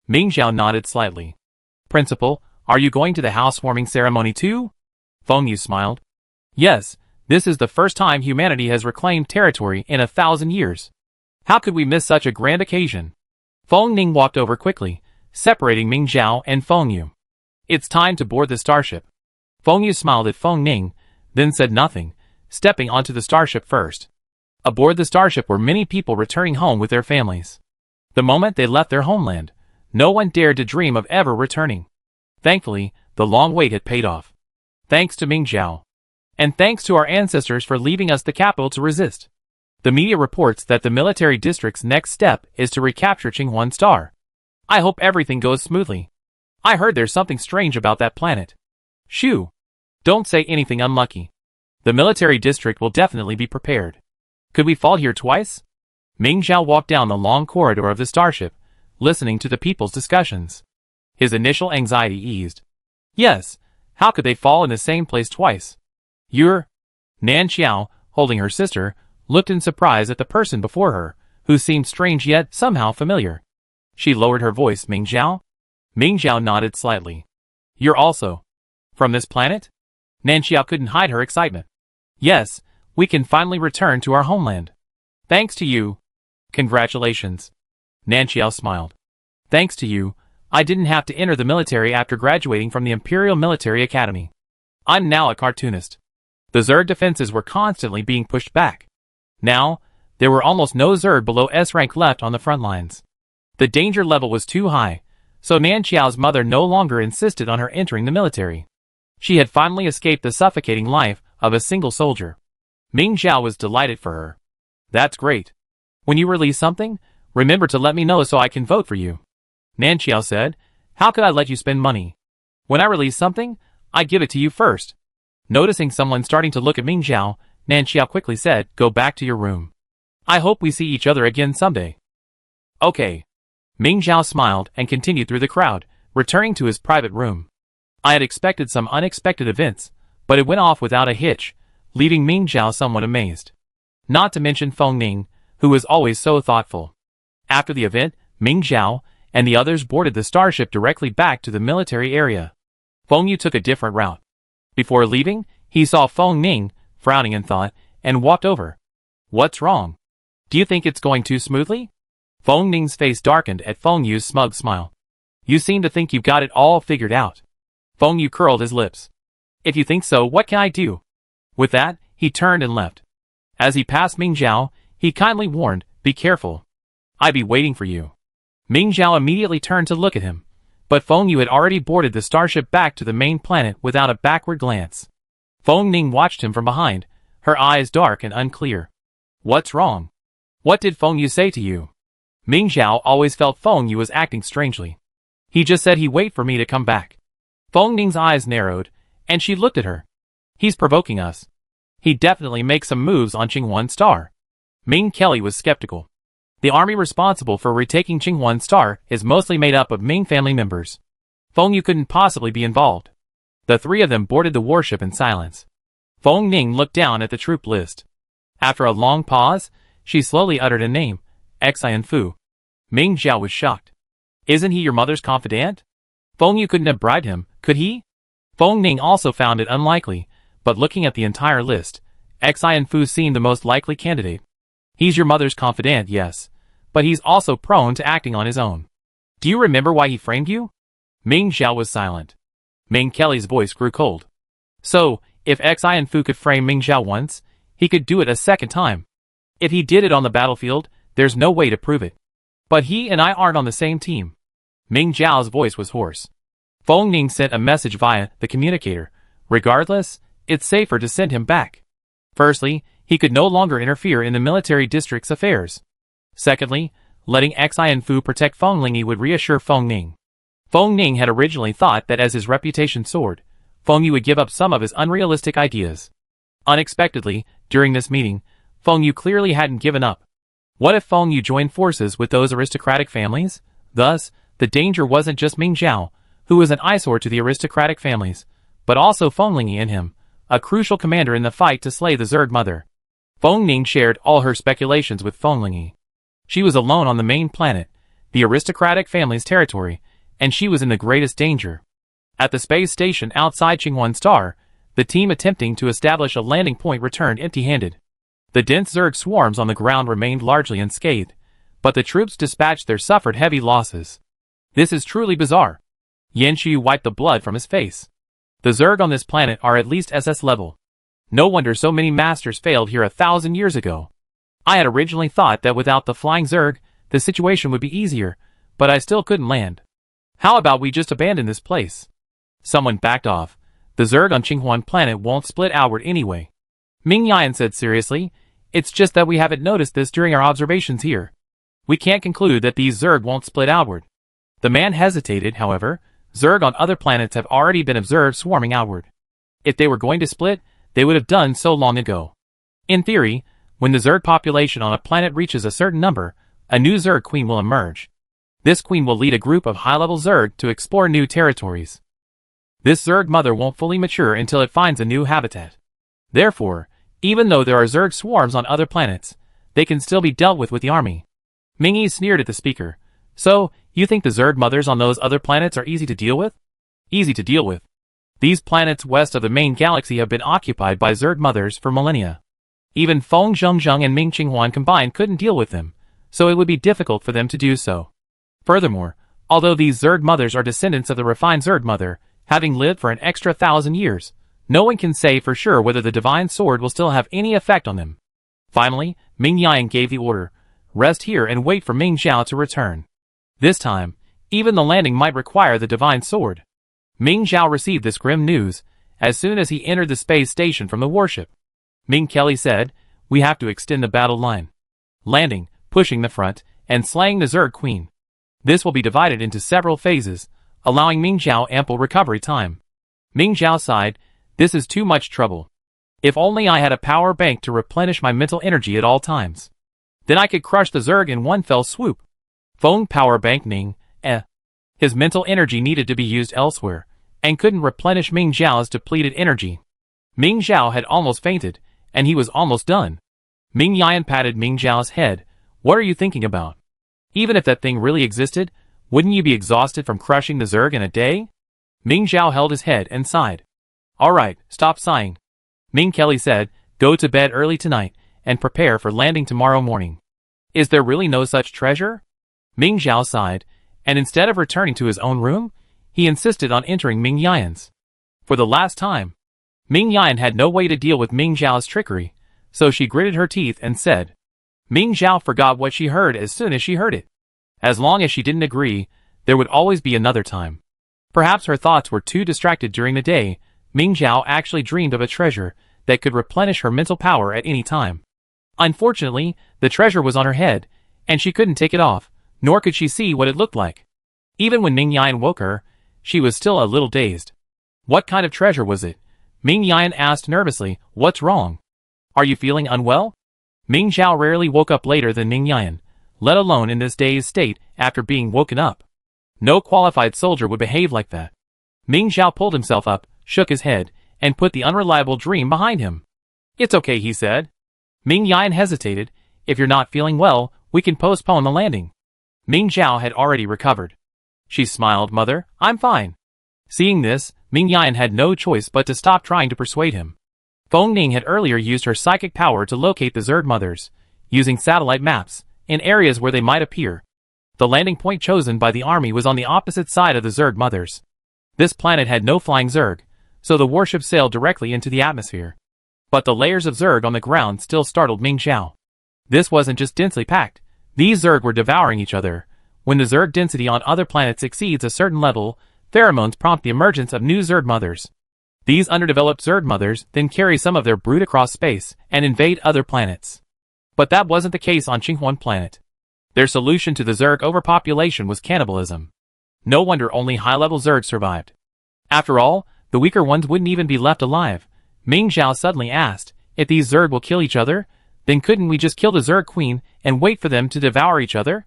Ming Zhao nodded slightly. Principal, are you going to the housewarming ceremony too? Feng Yu smiled. Yes, this is the first time humanity has reclaimed territory in 1,000 years. How could we miss such a grand occasion? Feng Ning walked over quickly, separating Ming Zhao and Feng Yu. It's time to board the starship. Feng Yu smiled at Feng Ning, then said nothing, stepping onto the starship first. Aboard the starship were many people returning home with their families. The moment they left their homeland, no one dared to dream of ever returning. Thankfully, the long wait had paid off. Thanks to Ming Zhao. And thanks to our ancestors for leaving us the capital to resist. The media reports that the military district's next step is to recapture Qinghuan Star. I hope everything goes smoothly. I heard there's something strange about that planet. Shoo! Don't say anything unlucky. The military district will definitely be prepared. Could we fall here twice? Ming Zhao walked down the long corridor of the starship, listening to the people's discussions. His initial anxiety eased. Yes, how could they fall in the same place twice? Nan Xiao, holding her sister, looked in surprise at the person before her, who seemed strange yet somehow familiar. She lowered her voice. Ming Zhao? Ming Zhao nodded slightly. You're also from this planet? Nan Xiao couldn't hide her excitement. Yes, we can finally return to our homeland. Thanks to you. Congratulations. Nan Xiao smiled. Thanks to you, I didn't have to enter the military after graduating from the Imperial Military Academy. I'm now a cartoonist. The Zerg defenses were constantly being pushed back. Now, there were almost no Zerg below S rank left on the front lines. The danger level was too high, so Nan Xiao's mother no longer insisted on her entering the military. She had finally escaped the suffocating life of a single soldier. Ming Zhao was delighted for her. That's great. When you release something, remember to let me know so I can vote for you. Nan Xiao said, how could I let you spend money? When I release something, I give it to you first. Noticing someone starting to look at Ming Zhao, Nan Xiao quickly said, go back to your room. I hope we see each other again someday. Okay. Ming Zhao smiled and continued through the crowd, returning to his private room. I had expected some unexpected events, but it went off without a hitch, leaving Ming Zhao somewhat amazed. Not to mention Feng Ning, who was always so thoughtful. After the event, Ming Zhao and the others boarded the starship directly back to the military area. Feng Yu took a different route. Before leaving, he saw Feng Ning, frowning in thought, and walked over. What's wrong? Do you think it's going too smoothly? Feng Ning's face darkened at Feng Yu's smug smile. You seem to think you've got it all figured out. Feng Yu curled his lips. If you think so, what can I do? With that, he turned and left. As he passed Ming Zhao, he kindly warned, be careful. I be waiting for you. Ming Zhao immediately turned to look at him, but Feng Yu had already boarded the starship back to the main planet without a backward glance. Feng Ning watched him from behind, her eyes dark and unclear. What's wrong? What did Feng Yu say to you? Ming Zhao always felt Feng Yu was acting strangely. He just said he'd wait for me to come back. Feng Ning's eyes narrowed, and she looked at her. He's provoking us. He'd definitely make some moves on Qinghuan Star. Ming Kelly was skeptical. The army responsible for retaking Qinghuan Star is mostly made up of Ming family members. Feng Yu couldn't possibly be involved. The three of them boarded the warship in silence. Feng Ning looked down at the troop list. After a long pause, she slowly uttered a name, Xian Fu. Ming Zhao was shocked. Isn't he your mother's confidant? Feng Yu couldn't have bribed him, could he? Feng Ning also found it unlikely, but looking at the entire list, Xian Fu seemed the most likely candidate. He's your mother's confidant, yes, but he's also prone to acting on his own. Do you remember why he framed you? Ming Zhao was silent. Ming Kelly's voice grew cold. So, if Xian Fu could frame Ming Zhao once, he could do it a second time. If he did it on the battlefield, there's no way to prove it. But he and I aren't on the same team. Ming Zhao's voice was hoarse. Feng Ning sent a message via the communicator. Regardless, it's safer to send him back. Firstly, he could no longer interfere in the military district's affairs. Secondly, letting Xian Fu protect Feng Lingyi would reassure Feng Ning. Feng Ning had originally thought that as his reputation soared, Feng Yu would give up some of his unrealistic ideas. Unexpectedly, during this meeting, Feng Yu clearly hadn't given up. What if Feng Yu joined forces with those aristocratic families? Thus, the danger wasn't just Ming Zhao, who was an eyesore to the aristocratic families, but also Feng Lingyi and him, a crucial commander in the fight to slay the Zerg Mother. Feng Ning shared all her speculations with Feng Lingyi. She was alone on the main planet, the aristocratic family's territory, and she was in the greatest danger. At the space station outside Qinghuan Star, the team attempting to establish a landing point returned empty-handed. The dense Zerg swarms on the ground remained largely unscathed, but the troops dispatched there suffered heavy losses. This is truly bizarre. Yan Shu wiped the blood from his face. The Zerg on this planet are at least SS level. No wonder so many masters failed here 1,000 years ago. I had originally thought that without the flying Zerg, the situation would be easier, but I still couldn't land. How about we just abandon this place? Someone backed off. The Zerg on Qinghuan planet won't split outward anyway. Ming Yan said seriously, it's just that we haven't noticed this during our observations here. We can't conclude that these Zerg won't split outward. The man hesitated, however. Zerg on other planets have already been observed swarming outward. If they were going to split, they would have done so long ago. In theory, when the Zerg population on a planet reaches a certain number, a new Zerg queen will emerge. This queen will lead a group of high-level Zerg to explore new territories. This Zerg mother won't fully mature until it finds a new habitat. Therefore, even though there are Zerg swarms on other planets, they can still be dealt with the army. Mingyi sneered at the speaker. So, you think the Zerg mothers on those other planets are easy to deal with? Easy to deal with. These planets west of the main galaxy have been occupied by Zerg mothers for millennia. Even Feng Zhengzheng and Ming Qinghuan combined couldn't deal with them, so it would be difficult for them to do so. Furthermore, although these Zerg mothers are descendants of the refined Zerg mother, having lived for an extra 1,000 years, no one can say for sure whether the divine sword will still have any effect on them. Finally, Ming Yan gave the order, rest here and wait for Ming Zhao to return. This time, even the landing might require the divine sword. Ming Zhao received this grim news as soon as he entered the space station from the warship. Ming Kelly said, we have to extend the battle line. Landing, pushing the front, and slaying the Zerg queen. This will be divided into several phases, allowing Ming Zhao ample recovery time. Ming Zhao sighed, this is too much trouble. If only I had a power bank to replenish my mental energy at all times. Then I could crush the Zerg in one fell swoop. Phone power bank Ning, His mental energy needed to be used elsewhere, and couldn't replenish Ming Zhao's depleted energy. Ming Zhao had almost fainted, and he was almost done. Ming Yan patted Ming Zhao's head. What are you thinking about? Even if that thing really existed, wouldn't you be exhausted from crushing the Zerg in a day? Ming Zhao held his head and sighed. Alright, stop sighing. Ming Kelly said, go to bed early tonight, and prepare for landing tomorrow morning. Is there really no such treasure? Ming Zhao sighed, and instead of returning to his own room, he insisted on entering Ming Yan's. For the last time. Ming Yan had no way to deal with Ming Zhao's trickery, so she gritted her teeth and said. Ming Zhao forgot what she heard as soon as she heard it. As long as she didn't agree, there would always be another time. Perhaps her thoughts were too distracted during the day. Ming Zhao actually dreamed of a treasure that could replenish her mental power at any time. Unfortunately, the treasure was on her head, and she couldn't take it off, nor could she see what it looked like. Even when Ming Yan woke her, she was still a little dazed. What kind of treasure was it? Ming Yan asked nervously. What's wrong? Are you feeling unwell? Ming Zhao rarely woke up later than Ming Yan, let alone in this dazed state after being woken up. No qualified soldier would behave like that. Ming Zhao pulled himself up, shook his head, and put the unreliable dream behind him. It's okay, he said. Ming Yan hesitated. If you're not feeling well, we can postpone the landing. Ming Zhao had already recovered. She smiled. Mother, I'm fine. Seeing this, Ming Yan had no choice but to stop trying to persuade him. Feng Ning had earlier used her psychic power to locate the Zerg mothers, using satellite maps, in areas where they might appear. The landing point chosen by the army was on the opposite side of the Zerg mothers. This planet had no flying Zerg, so the warship sailed directly into the atmosphere. But the layers of Zerg on the ground still startled Ming Zhao. This wasn't just densely packed. These Zerg were devouring each other. When the Zerg density on other planets exceeds a certain level, pheromones prompt the emergence of new Zerg mothers. These underdeveloped Zerg mothers then carry some of their brood across space and invade other planets. But that wasn't the case on Qinghuan planet. Their solution to the Zerg overpopulation was cannibalism. No wonder only high-level Zerg survived. After all, the weaker ones wouldn't even be left alive. Ming Zhao suddenly asked, if these Zerg will kill each other, then couldn't we just kill the Zerg queen and wait for them to devour each other?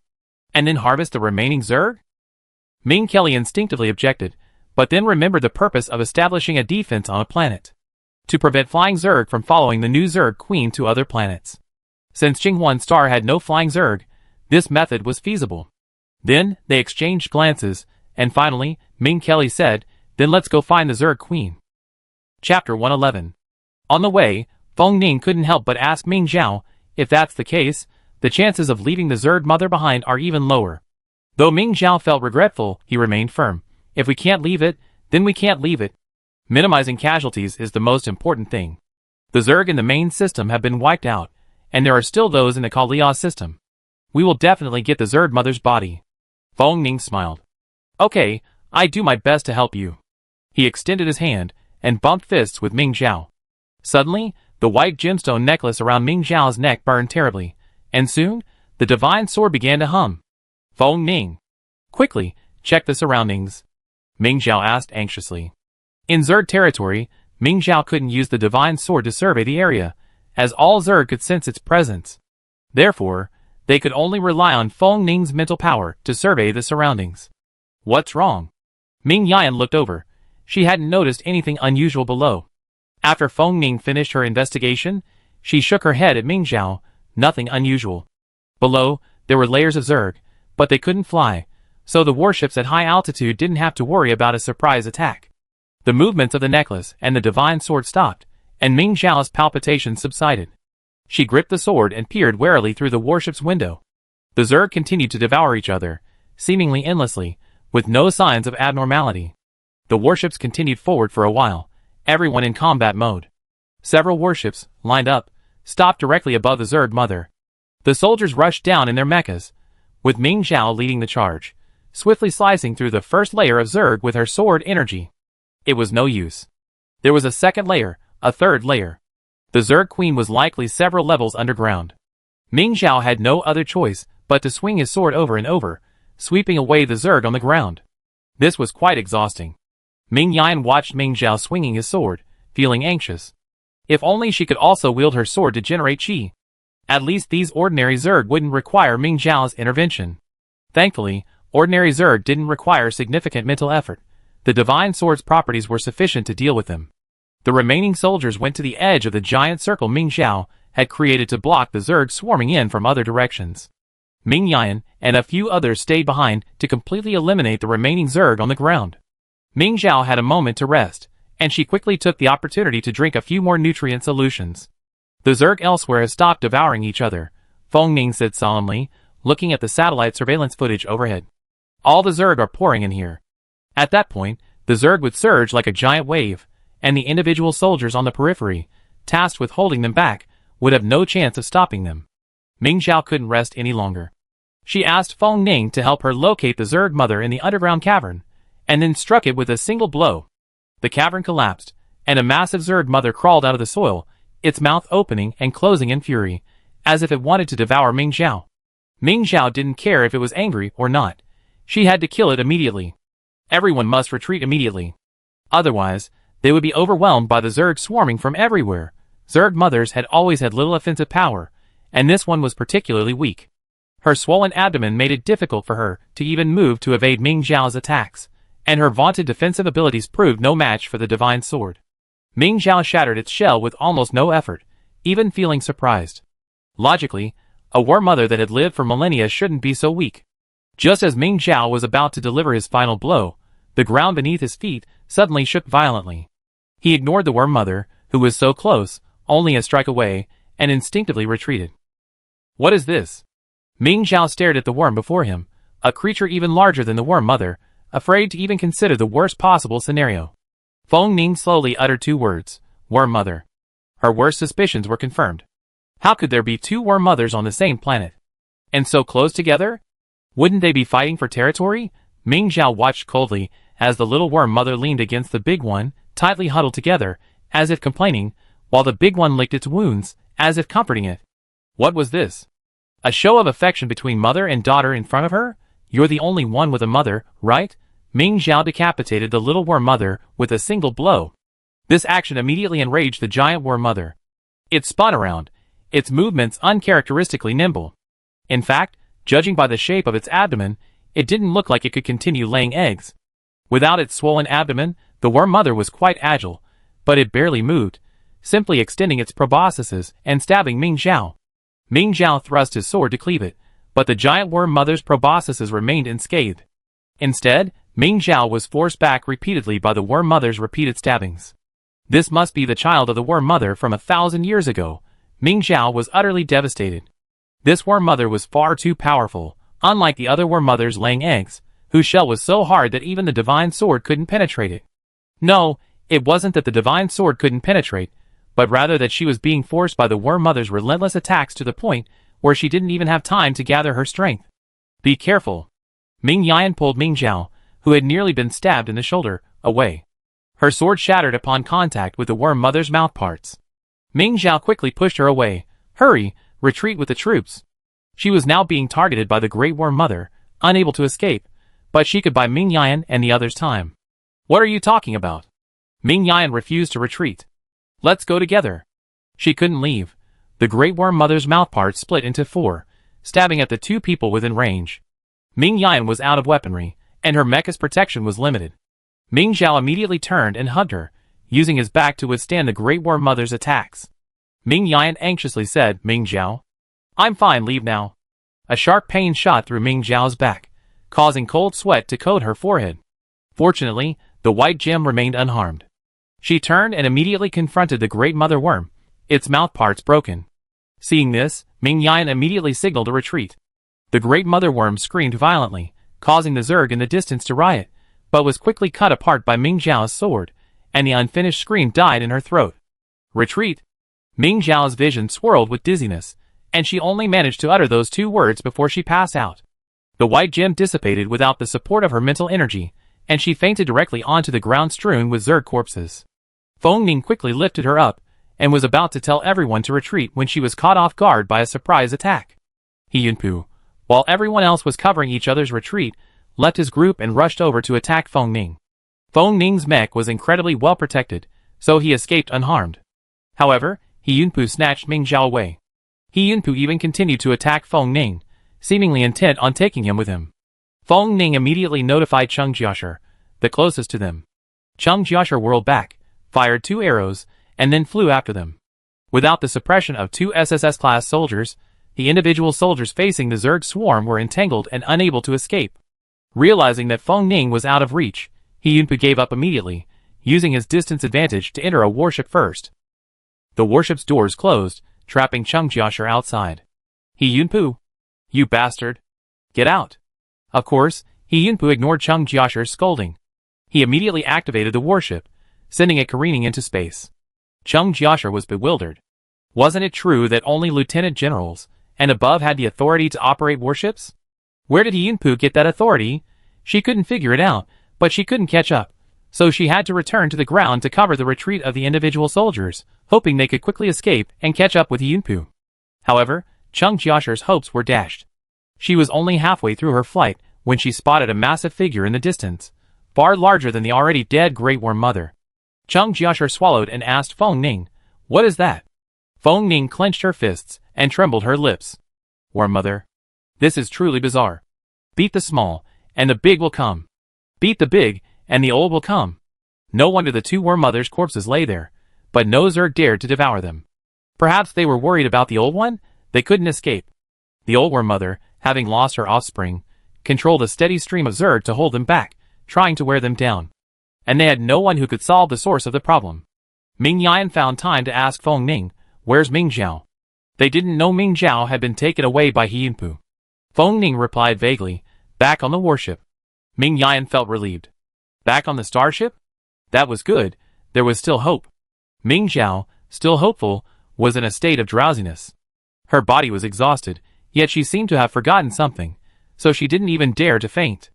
And then harvest the remaining Zerg? Ming Kelly instinctively objected, but then remembered the purpose of establishing a defense on a planet. To prevent flying Zerg from following the new Zerg queen to other planets. Since Qinghuan Star had no flying Zerg, this method was feasible. Then, they exchanged glances, and finally, Ming Kelly said, then let's go find the Zerg queen. Chapter 111. On the way, Feng Ning couldn't help but ask Ming Zhao, if that's the case, the chances of leaving the Zerg mother behind are even lower. Though Ming Zhao felt regretful, he remained firm. If we can't leave it, then we can't leave it. Minimizing casualties is the most important thing. The Zerg in the main system have been wiped out, and there are still those in the Kalia system. We will definitely get the Zerg mother's body. Feng Ning smiled. Okay, I do my best to help you. He extended his hand and bumped fists with Ming Zhao. Suddenly, the white gemstone necklace around Ming Zhao's neck burned terribly, and soon, the divine sword began to hum. Feng Ning. Quickly, check the surroundings. Ming Zhao asked anxiously. In Zerg territory, Ming Zhao couldn't use the divine sword to survey the area, as all Zerg could sense its presence. Therefore, they could only rely on Feng Ning's mental power to survey the surroundings. What's wrong? Ming Yan looked over. She hadn't noticed anything unusual below. After Feng Ning finished her investigation, she shook her head at Ming Zhao. Nothing unusual. Below, there were layers of Zerg, but they couldn't fly, so the warships at high altitude didn't have to worry about a surprise attack. The movements of the necklace and the divine sword stopped, and Ming Zhao's palpitations subsided. She gripped the sword and peered warily through the warship's window. The Zerg continued to devour each other, seemingly endlessly, with no signs of abnormality. The warships continued forward for a while, everyone in combat mode. Several warships, lined up, stopped directly above the Zerg mother. The soldiers rushed down in their mechas, with Ming Zhao leading the charge, swiftly slicing through the first layer of Zerg with her sword energy. It was no use. There was a second layer, a third layer. The Zerg queen was likely several levels underground. Ming Zhao had no other choice but to swing his sword over and over, sweeping away the Zerg on the ground. This was quite exhausting. Ming Yan watched Ming Zhao swinging his sword, feeling anxious. If only she could also wield her sword to generate chi. At least these ordinary Zerg wouldn't require Ming Zhao's intervention. Thankfully, ordinary Zerg didn't require significant mental effort. The divine sword's properties were sufficient to deal with them. The remaining soldiers went to the edge of the giant circle Ming Zhao had created to block the Zerg swarming in from other directions. Ming Yan and a few others stayed behind to completely eliminate the remaining Zerg on the ground. Ming Zhao had a moment to rest, and she quickly took the opportunity to drink a few more nutrient solutions. The Zerg elsewhere have stopped devouring each other, Feng Ning said solemnly, looking at the satellite surveillance footage overhead. All the Zerg are pouring in here. At that point, the Zerg would surge like a giant wave, and the individual soldiers on the periphery, tasked with holding them back, would have no chance of stopping them. Ming Zhao couldn't rest any longer. She asked Feng Ning to help her locate the Zerg mother in the underground cavern, and then struck it with a single blow. The cavern collapsed, and a massive Zerg mother crawled out of the soil, its mouth opening and closing in fury, as if it wanted to devour Ming Zhao. Ming Zhao didn't care if it was angry or not. She had to kill it immediately. Everyone must retreat immediately. Otherwise, they would be overwhelmed by the Zerg swarming from everywhere. Zerg mothers had always had little offensive power, and this one was particularly weak. Her swollen abdomen made it difficult for her to even move to evade Ming Zhao's attacks, and her vaunted defensive abilities proved no match for the divine sword. Ming Zhao shattered its shell with almost no effort, even feeling surprised. Logically, a war mother that had lived for millennia shouldn't be so weak. Just as Ming Zhao was about to deliver his final blow, the ground beneath his feet suddenly shook violently. He ignored the worm mother, who was so close, only a strike away, and instinctively retreated. What is this? Ming Zhao stared at the worm before him, a creature even larger than the worm mother, afraid to even consider the worst possible scenario. Feng Ning slowly uttered 2 words, worm mother. Her worst suspicions were confirmed. How could there be 2 worm mothers on the same planet? And so close together? Wouldn't they be fighting for territory? Ming Zhao watched coldly as the little worm mother leaned against the big one, tightly huddled together, as if complaining, while the big one licked its wounds, as if comforting it. What was this? A show of affection between mother and daughter in front of her? You're the only one with a mother, right? Ming Zhao decapitated the little worm mother with a single blow. This action immediately enraged the giant worm mother. It spun around, its movements uncharacteristically nimble. In fact, judging by the shape of its abdomen, it didn't look like it could continue laying eggs. Without its swollen abdomen, the worm mother was quite agile, but it barely moved, simply extending its proboscises and stabbing Ming Zhao. Ming Zhao thrust his sword to cleave it, but the giant worm mother's proboscises remained unscathed. Instead, Ming Zhao was forced back repeatedly by the worm mother's repeated stabbings. This must be the child of the worm mother from 1,000 years ago. Ming Zhao was utterly devastated. This worm mother was far too powerful, unlike the other worm mothers laying eggs, whose shell was so hard that even the divine sword couldn't penetrate it. No, it wasn't that the divine sword couldn't penetrate, but rather that she was being forced by the worm mother's relentless attacks to the point where she didn't even have time to gather her strength. Be careful. Ming Yan pulled Ming Zhao, who had nearly been stabbed in the shoulder, away. Her sword shattered upon contact with the worm mother's mouthparts. Ming Zhao quickly pushed her away. Hurry, retreat with the troops. She was now being targeted by the great worm mother, unable to escape, but she could buy Ming Yan and the others time. What are you talking about? Ming Yan refused to retreat. Let's go together. She couldn't leave. The great worm mother's mouthparts split into 4, stabbing at the 2 people within range. Ming Yan was out of weaponry, and her mecha's protection was limited. Ming Zhao immediately turned and hugged her, using his back to withstand the great worm mother's attacks. Ming Yan anxiously said, Ming Zhao, I'm fine, leave now. A sharp pain shot through Ming Zhao's back, causing cold sweat to coat her forehead. Fortunately, the white gem remained unharmed. She turned and immediately confronted the great mother worm, its mouthparts broken. Seeing this, Ming Yan immediately signaled a retreat. The great mother worm screamed violently, causing the Zerg in the distance to riot, but was quickly cut apart by Ming Zhao's sword, and the unfinished scream died in her throat. Retreat! Ming Zhao's vision swirled with dizziness, and she only managed to utter those 2 words before she passed out. The white gem dissipated without the support of her mental energy, and she fainted directly onto the ground strewn with Zerg corpses. Feng Ning quickly lifted her up, and was about to tell everyone to retreat when she was caught off guard by a surprise attack. He Yunpu, while everyone else was covering each other's retreat, left his group and rushed over to attack Feng Ning. Feng Ning's mech was incredibly well protected, so he escaped unharmed. However, He Yunpu snatched Ming Zhao away. He Yunpu even continued to attack Feng Ning, seemingly intent on taking him with him. Feng Ning immediately notified Cheng Jiasher, the closest to them. Cheng Jiasher whirled back, fired 2 arrows, and then flew after them. Without the suppression of 2 SSS-class soldiers, the individual soldiers facing the Zerg swarm were entangled and unable to escape. Realizing that Feng Ning was out of reach, He Yunpu gave up immediately, using his distance advantage to enter a warship first. The warship's doors closed, trapping Cheng Jiasher outside. He Yunpu! You bastard! Get out! Of course, He Yunpu ignored Cheng Jiasher's scolding. He immediately activated the warship, sending it careening into space. Chung Jiashar was bewildered. Wasn't it true that only lieutenant generals and above had the authority to operate warships? Where did Yunpu get that authority? She couldn't figure it out, but she couldn't catch up. So she had to return to the ground to cover the retreat of the individual soldiers, hoping they could quickly escape and catch up with Yunpu. However, Chung Jiashar's hopes were dashed. She was only halfway through her flight when she spotted a massive figure in the distance, far larger than the already dead Great Worm Mother. Chung Jiashar swallowed and asked Feng Ning, "What is that?" Feng Ning clenched her fists and trembled her lips. "Worm Mother. This is truly bizarre. Beat the small, and the big will come. Beat the big, and the old will come." No wonder the two Worm Mothers' corpses lay there, but no Zerg dared to devour them. Perhaps they were worried about the old one? They couldn't escape. The old Worm Mother, having lost her offspring, controlled a steady stream of Zerg to hold them back, trying to wear them down. And they had no one who could solve the source of the problem. Ming Yan found time to ask Feng Ning, "Where's Ming Zhao?" They didn't know Ming Zhao had been taken away by He Yunpu. Feng Ning replied vaguely, "Back on the warship." Ming Yan felt relieved. Back on the starship? That was good. There was still hope. Ming Zhao, still hopeful, was in a state of drowsiness. Her body was exhausted, yet she seemed to have forgotten something, so she didn't even dare to faint.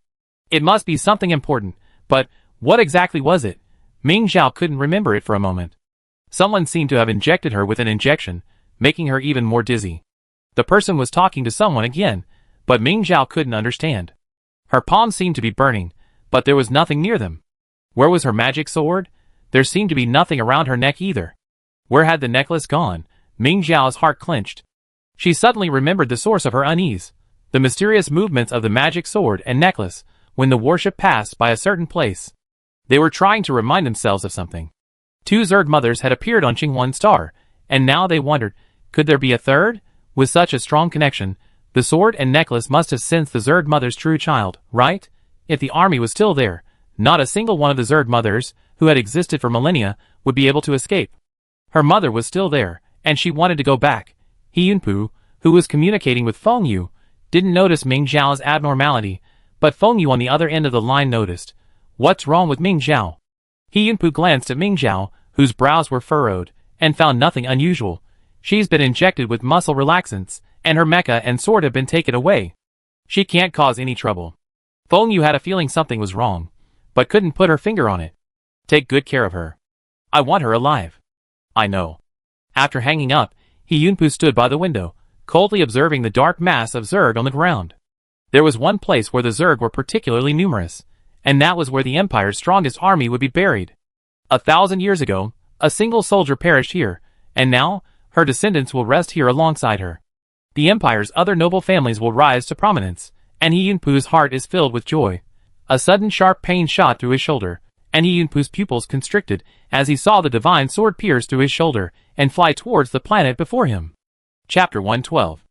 It must be something important, but what exactly was it? Ming Zhao couldn't remember it for a moment. Someone seemed to have injected her with an injection, making her even more dizzy. The person was talking to someone again, but Ming Zhao couldn't understand. Her palms seemed to be burning, but there was nothing near them. Where was her magic sword? There seemed to be nothing around her neck either. Where had the necklace gone? Ming Zhao's heart clenched. She suddenly remembered the source of her unease, the mysterious movements of the magic sword and necklace when the warship passed by a certain place. They were trying to remind themselves of something. Two Zerg mothers had appeared on Qingwan Star, and now they wondered, could there be a third? With such a strong connection, the sword and necklace must have sensed the Zerg mother's true child, right? If the army was still there, not a single one of the Zerg mothers, who had existed for millennia, would be able to escape. Her mother was still there, and she wanted to go back. He Yunpu, who was communicating with Feng Yu, didn't notice Ming Zhao's abnormality, but Feng Yu on the other end of the line noticed. What's wrong with Ming Zhao? He Yunpu glanced at Ming Zhao, whose brows were furrowed, and found nothing unusual. She's been injected with muscle relaxants, and her mecha and sword have been taken away. She can't cause any trouble. Feng Yu had a feeling something was wrong, but couldn't put her finger on it. Take good care of her. I want her alive. I know. After hanging up, He Yunpu stood by the window, coldly observing the dark mass of Zerg on the ground. There was one place where the Zerg were particularly numerous, and that was where the Empire's strongest army would be buried. 1,000 years ago, a single soldier perished here, and now, her descendants will rest here alongside her. The Empire's other noble families will rise to prominence, and He Yunpu's heart is filled with joy. A sudden sharp pain shot through his shoulder, and He Yunpu's pupils constricted as he saw the divine sword pierce through his shoulder and fly towards the planet before him. Chapter 112.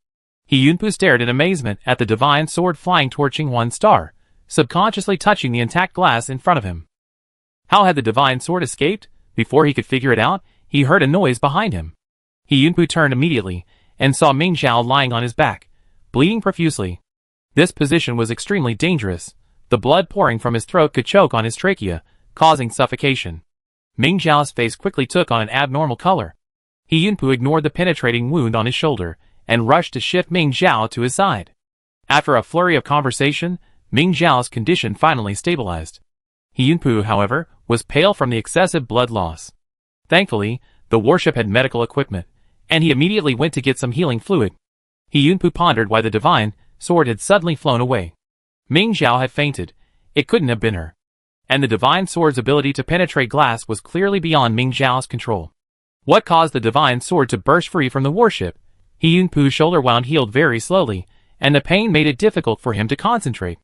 He Yunpu stared in amazement at the divine sword flying toward Qingwan Star, subconsciously touching the intact glass in front of him. How had the divine sword escaped? Before he could figure it out, he heard a noise behind him. He Yunpu turned immediately and saw Ming Zhao lying on his back, bleeding profusely. This position was extremely dangerous. The blood pouring from his throat could choke on his trachea, causing suffocation. Ming Zhao's face quickly took on an abnormal color. He Yunpu ignored the penetrating wound on his shoulder and rushed to shift Ming Zhao to his side. After a flurry of conversation, Ming Zhao's condition finally stabilized. He Yunpu, however, was pale from the excessive blood loss. Thankfully, the warship had medical equipment, and he immediately went to get some healing fluid. He Yunpu pondered why the divine sword had suddenly flown away. Ming Zhao had fainted. It couldn't have been her. And the divine sword's ability to penetrate glass was clearly beyond Ming Zhao's control. What caused the divine sword to burst free from the warship? He Yunpu's shoulder wound healed very slowly, and the pain made it difficult for him to concentrate.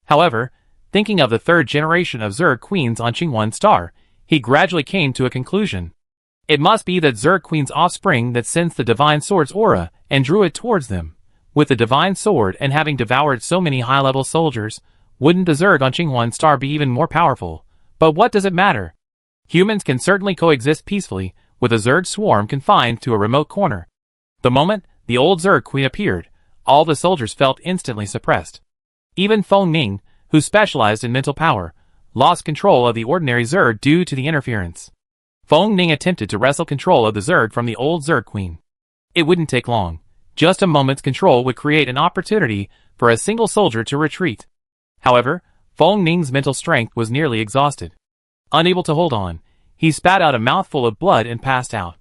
However, thinking of the third generation of Zerg queens on Qingwan Star, he gradually came to a conclusion. It must be that Zerg queen's offspring that sensed the divine sword's aura and drew it towards them. With the divine sword and having devoured so many high-level soldiers, wouldn't the Zerg on Qingwan Star be even more powerful? But what does it matter? Humans can certainly coexist peacefully with a Zerg swarm confined to a remote corner. The moment the old Zerg queen appeared, all the soldiers felt instantly suppressed. Even Feng Ning, who specialized in mental power, lost control of the ordinary Zerg due to the interference. Feng Ning attempted to wrestle control of the Zerg from the old Zerg Queen. It wouldn't take long. Just a moment's control would create an opportunity for a single soldier to retreat. However, Feng Ning's mental strength was nearly exhausted. Unable to hold on, he spat out a mouthful of blood and passed out.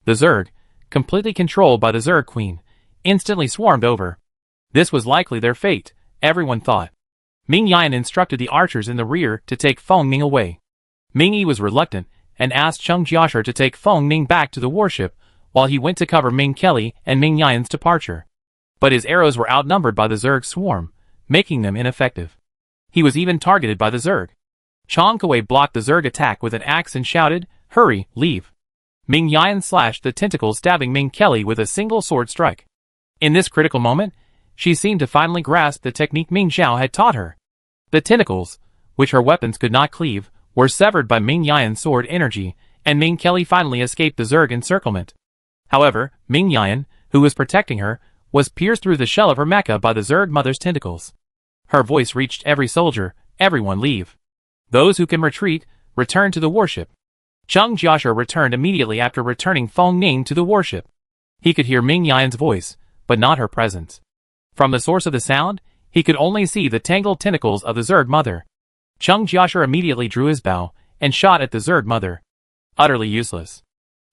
The Zerg, completely controlled by the Zerg Queen, instantly swarmed over. This was likely their fate, everyone thought. Ming Yan instructed the archers in the rear to take Feng Ning away. Ming Yi was reluctant and asked Cheng Jiashi to take Feng Ning back to the warship while he went to cover Ming Kelly and Ming Yan's departure. But his arrows were outnumbered by the Zerg swarm, making them ineffective. He was even targeted by the Zerg. Chang Kuei blocked the Zerg attack with an axe and shouted, "Hurry, leave." Ming Yan slashed the tentacles, stabbing Ming Kelly with a single sword strike. In this critical moment, she seemed to finally grasp the technique Ming Xiao had taught her. The tentacles, which her weapons could not cleave, were severed by Ming Yan's sword energy, and Ming Kelly finally escaped the Zerg encirclement. However, Ming Yan, who was protecting her, was pierced through the shell of her mecha by the Zerg mother's tentacles. Her voice reached every soldier, "Everyone leave. Those who can retreat, return to the warship." Cheng Jiashi returned immediately after returning Feng Ning to the warship. He could hear Ming Yan's voice, but not her presence. From the source of the sound, he could only see the tangled tentacles of the Zerg mother. Cheng Jiashi immediately drew his bow and shot at the Zerg mother. Utterly useless.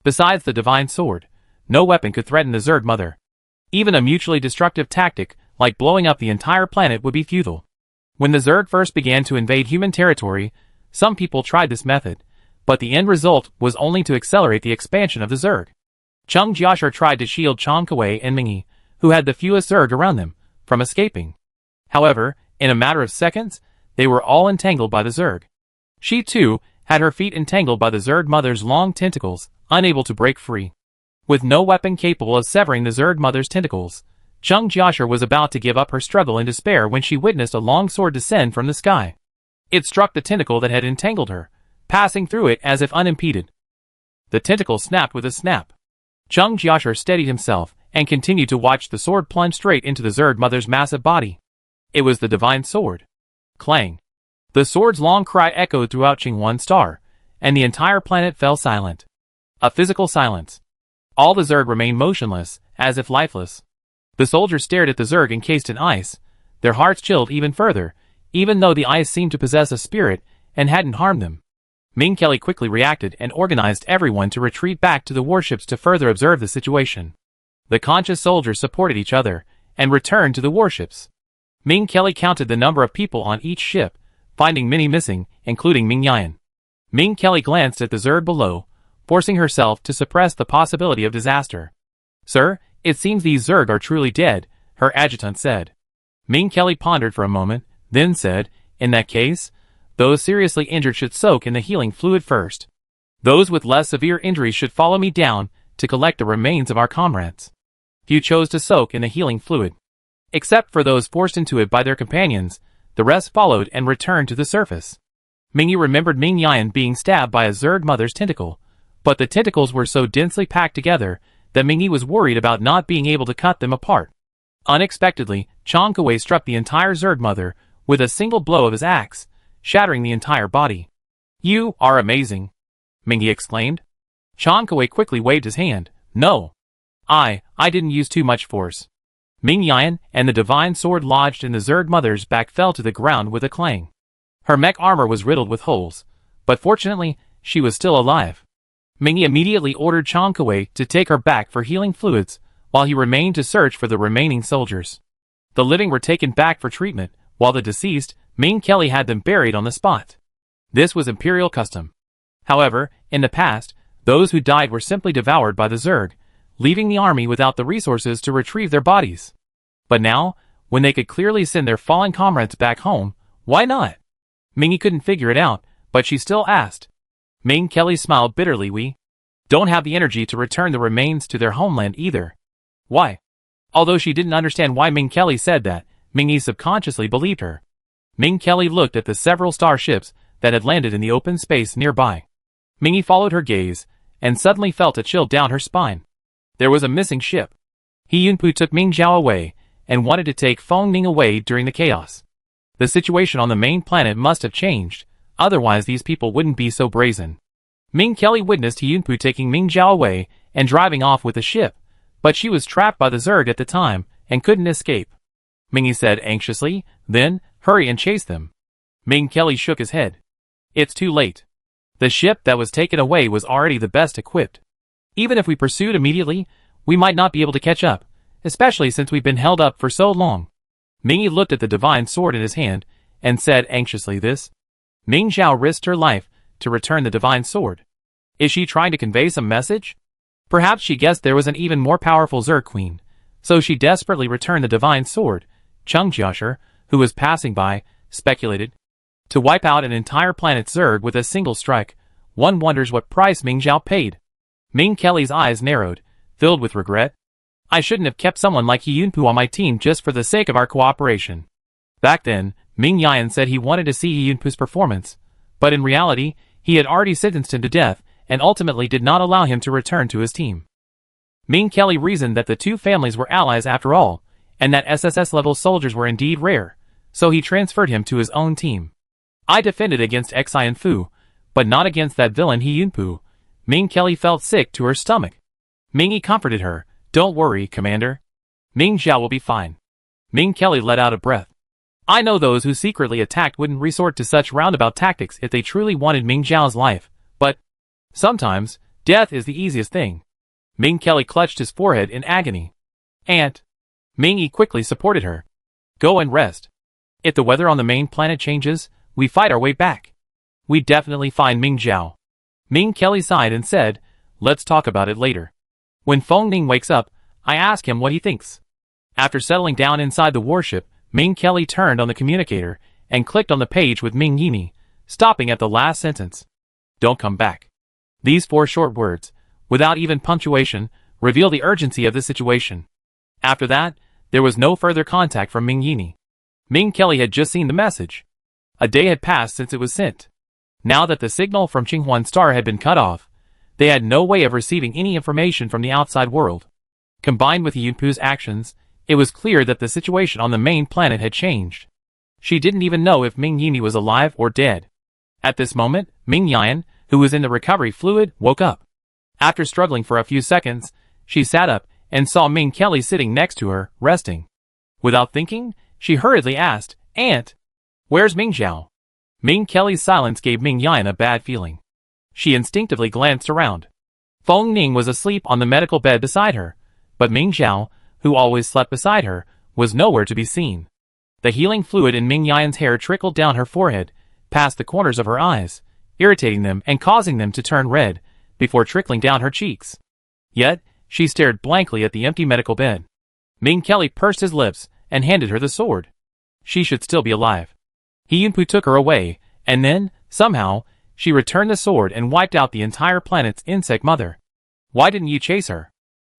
Besides the divine sword, no weapon could threaten the Zerg mother. Even a mutually destructive tactic, like blowing up the entire planet, would be futile. When the Zerg first began to invade human territory, some people tried this method, but the end result was only to accelerate the expansion of the Zerg. Cheng Jiashi tried to shield Chang Kuei and Ming Yi, who had the fewest Zerg around them, from escaping. However, in a matter of seconds, they were all entangled by the Zerg. She too had her feet entangled by the Zerg mother's long tentacles, unable to break free. With no weapon capable of severing the Zerg mother's tentacles, Cheng Jiashi was about to give up her struggle in despair when she witnessed a long sword descend from the sky. It struck the tentacle that had entangled her, passing through it as if unimpeded. The tentacle snapped with a snap. Cheng Jiashi steadied himself and continued to watch the sword plunge straight into the Zerg mother's massive body. It was the divine sword. Clang. The sword's long cry echoed throughout Qingwan Star, and the entire planet fell silent. A physical silence. All the Zerg remained motionless, as if lifeless. The soldiers stared at the Zerg encased in ice, their hearts chilled even further, even though the ice seemed to possess a spirit and hadn't harmed them. Ming Kelly quickly reacted and organized everyone to retreat back to the warships to further observe the situation. The conscious soldiers supported each other and returned to the warships. Ming Kelly counted the number of people on each ship, finding many missing, including Ming Yan. Ming Kelly glanced at the Zerg below, forcing herself to suppress the possibility of disaster. "Sir, it seems these Zerg are truly dead," her adjutant said. Ming Kelly pondered for a moment, then said, "In that case, those seriously injured should soak in the healing fluid first. Those with less severe injuries should follow me down to collect the remains of our comrades." Few chose to soak in the healing fluid. Except for those forced into it by their companions, the rest followed and returned to the surface. Ming Yi remembered Ming Yan being stabbed by a Zerg mother's tentacle, but the tentacles were so densely packed together that Ming Yi was worried about not being able to cut them apart. Unexpectedly, Chang Kuei struck the entire Zerg mother with a single blow of his axe, shattering the entire body. "You are amazing," Ming Yi exclaimed. Chang Kuei quickly waved his hand. "No. I didn't use too much force." Ming Yan and the divine sword lodged in the Zerg mother's back fell to the ground with a clang. Her mech armor was riddled with holes, but fortunately, she was still alive. Ming Yi immediately ordered Chang Kuei to take her back for healing fluids, while he remained to search for the remaining soldiers. The living were taken back for treatment, while the deceased, Ming Kelly, had them buried on the spot. This was imperial custom. However, in the past, those who died were simply devoured by the Zerg, leaving the army without the resources to retrieve their bodies. But now, when they could clearly send their fallen comrades back home, why not? Ming Yi couldn't figure it out, but she still asked. Ming Kelly smiled bitterly. "We don't have the energy to return the remains to their homeland either." "Why?" Although she didn't understand why Ming Kelly said that, Ming Yi subconsciously believed her. Ming Kelly looked at the several starships that had landed in the open space nearby. Ming Yi followed her gaze, and suddenly felt a chill down her spine. There was a missing ship. He Yunpu took Ming Zhao away, and wanted to take Feng Ning away during the chaos. The situation on the main planet must have changed, otherwise these people wouldn't be so brazen. Ming Kelly witnessed Yunpu taking Ming Zhao away and driving off with the ship, but she was trapped by the Zerg at the time and couldn't escape. Mingy said anxiously, then, hurry and chase them. Ming Kelly shook his head. It's too late. The ship that was taken away was already the best equipped. Even if we pursued immediately, we might not be able to catch up, especially since we've been held up for so long. Mingy looked at the divine sword in his hand and said anxiously this. Ming Zhao risked her life to return the divine sword. Is she trying to convey some message? Perhaps she guessed there was an even more powerful Zerg queen, so she desperately returned the divine sword. Chung Jiasher, who was passing by, speculated. To wipe out an entire planet's Zerg with a single strike, one wonders what price Ming Zhao paid. Ming Kelly's eyes narrowed, filled with regret. I shouldn't have kept someone like Yunpu on my team just for the sake of our cooperation. Back then, Ming Yan said he wanted to see Yunpu's performance, but in reality, he had already sentenced him to death and ultimately did not allow him to return to his team. Ming Kelly reasoned that the two families were allies after all, and that SSS-level soldiers were indeed rare, so he transferred him to his own team. I defended against Xi and Fu, but not against that villain Yunpu. Ming Kelly felt sick to her stomach. Mingy comforted her. Don't worry, Commander. Ming Zhao will be fine. Ming Kelly let out a breath. I know those who secretly attacked wouldn't resort to such roundabout tactics if they truly wanted Ming Zhao's life, but sometimes, death is the easiest thing. Ming Kelly clutched his forehead in agony. Aunt. Mingy quickly supported her. Go and rest. If the weather on the main planet changes, we fight our way back. We definitely find Ming Zhao. Ming Kelly sighed and said, let's talk about it later. When Feng Ning wakes up, I ask him what he thinks. After settling down inside the warship, Ming Kelly turned on the communicator and clicked on the page with Ming Yini, stopping at the last sentence. Don't come back. These 4 short words, without even punctuation, reveal the urgency of the situation. After that, there was no further contact from Ming Yini. Ming Kelly had just seen the message. A day had passed since it was sent. Now that the signal from Qinghuan Star had been cut off, they had no way of receiving any information from the outside world. Combined with Yunpu's actions, it was clear that the situation on the main planet had changed. She didn't even know if Ming Yini was alive or dead. At this moment, Ming Yan, who was in the recovery fluid, woke up. After struggling for a few seconds, she sat up and saw Ming Kelly sitting next to her, resting. Without thinking, she hurriedly asked, Aunt, where's Ming Zhao? Ming Kelly's silence gave Ming Yan a bad feeling. She instinctively glanced around. Feng Ning was asleep on the medical bed beside her, but Ming Zhao, who always slept beside her, was nowhere to be seen. The healing fluid in Ming Yan's hair trickled down her forehead, past the corners of her eyes, irritating them and causing them to turn red, before trickling down her cheeks. Yet, she stared blankly at the empty medical bed. Ming Kelly pursed his lips and handed her the sword. She should still be alive. Yunpu took her away, and then, somehow, she returned the sword and wiped out the entire planet's insect mother. Why didn't you chase her?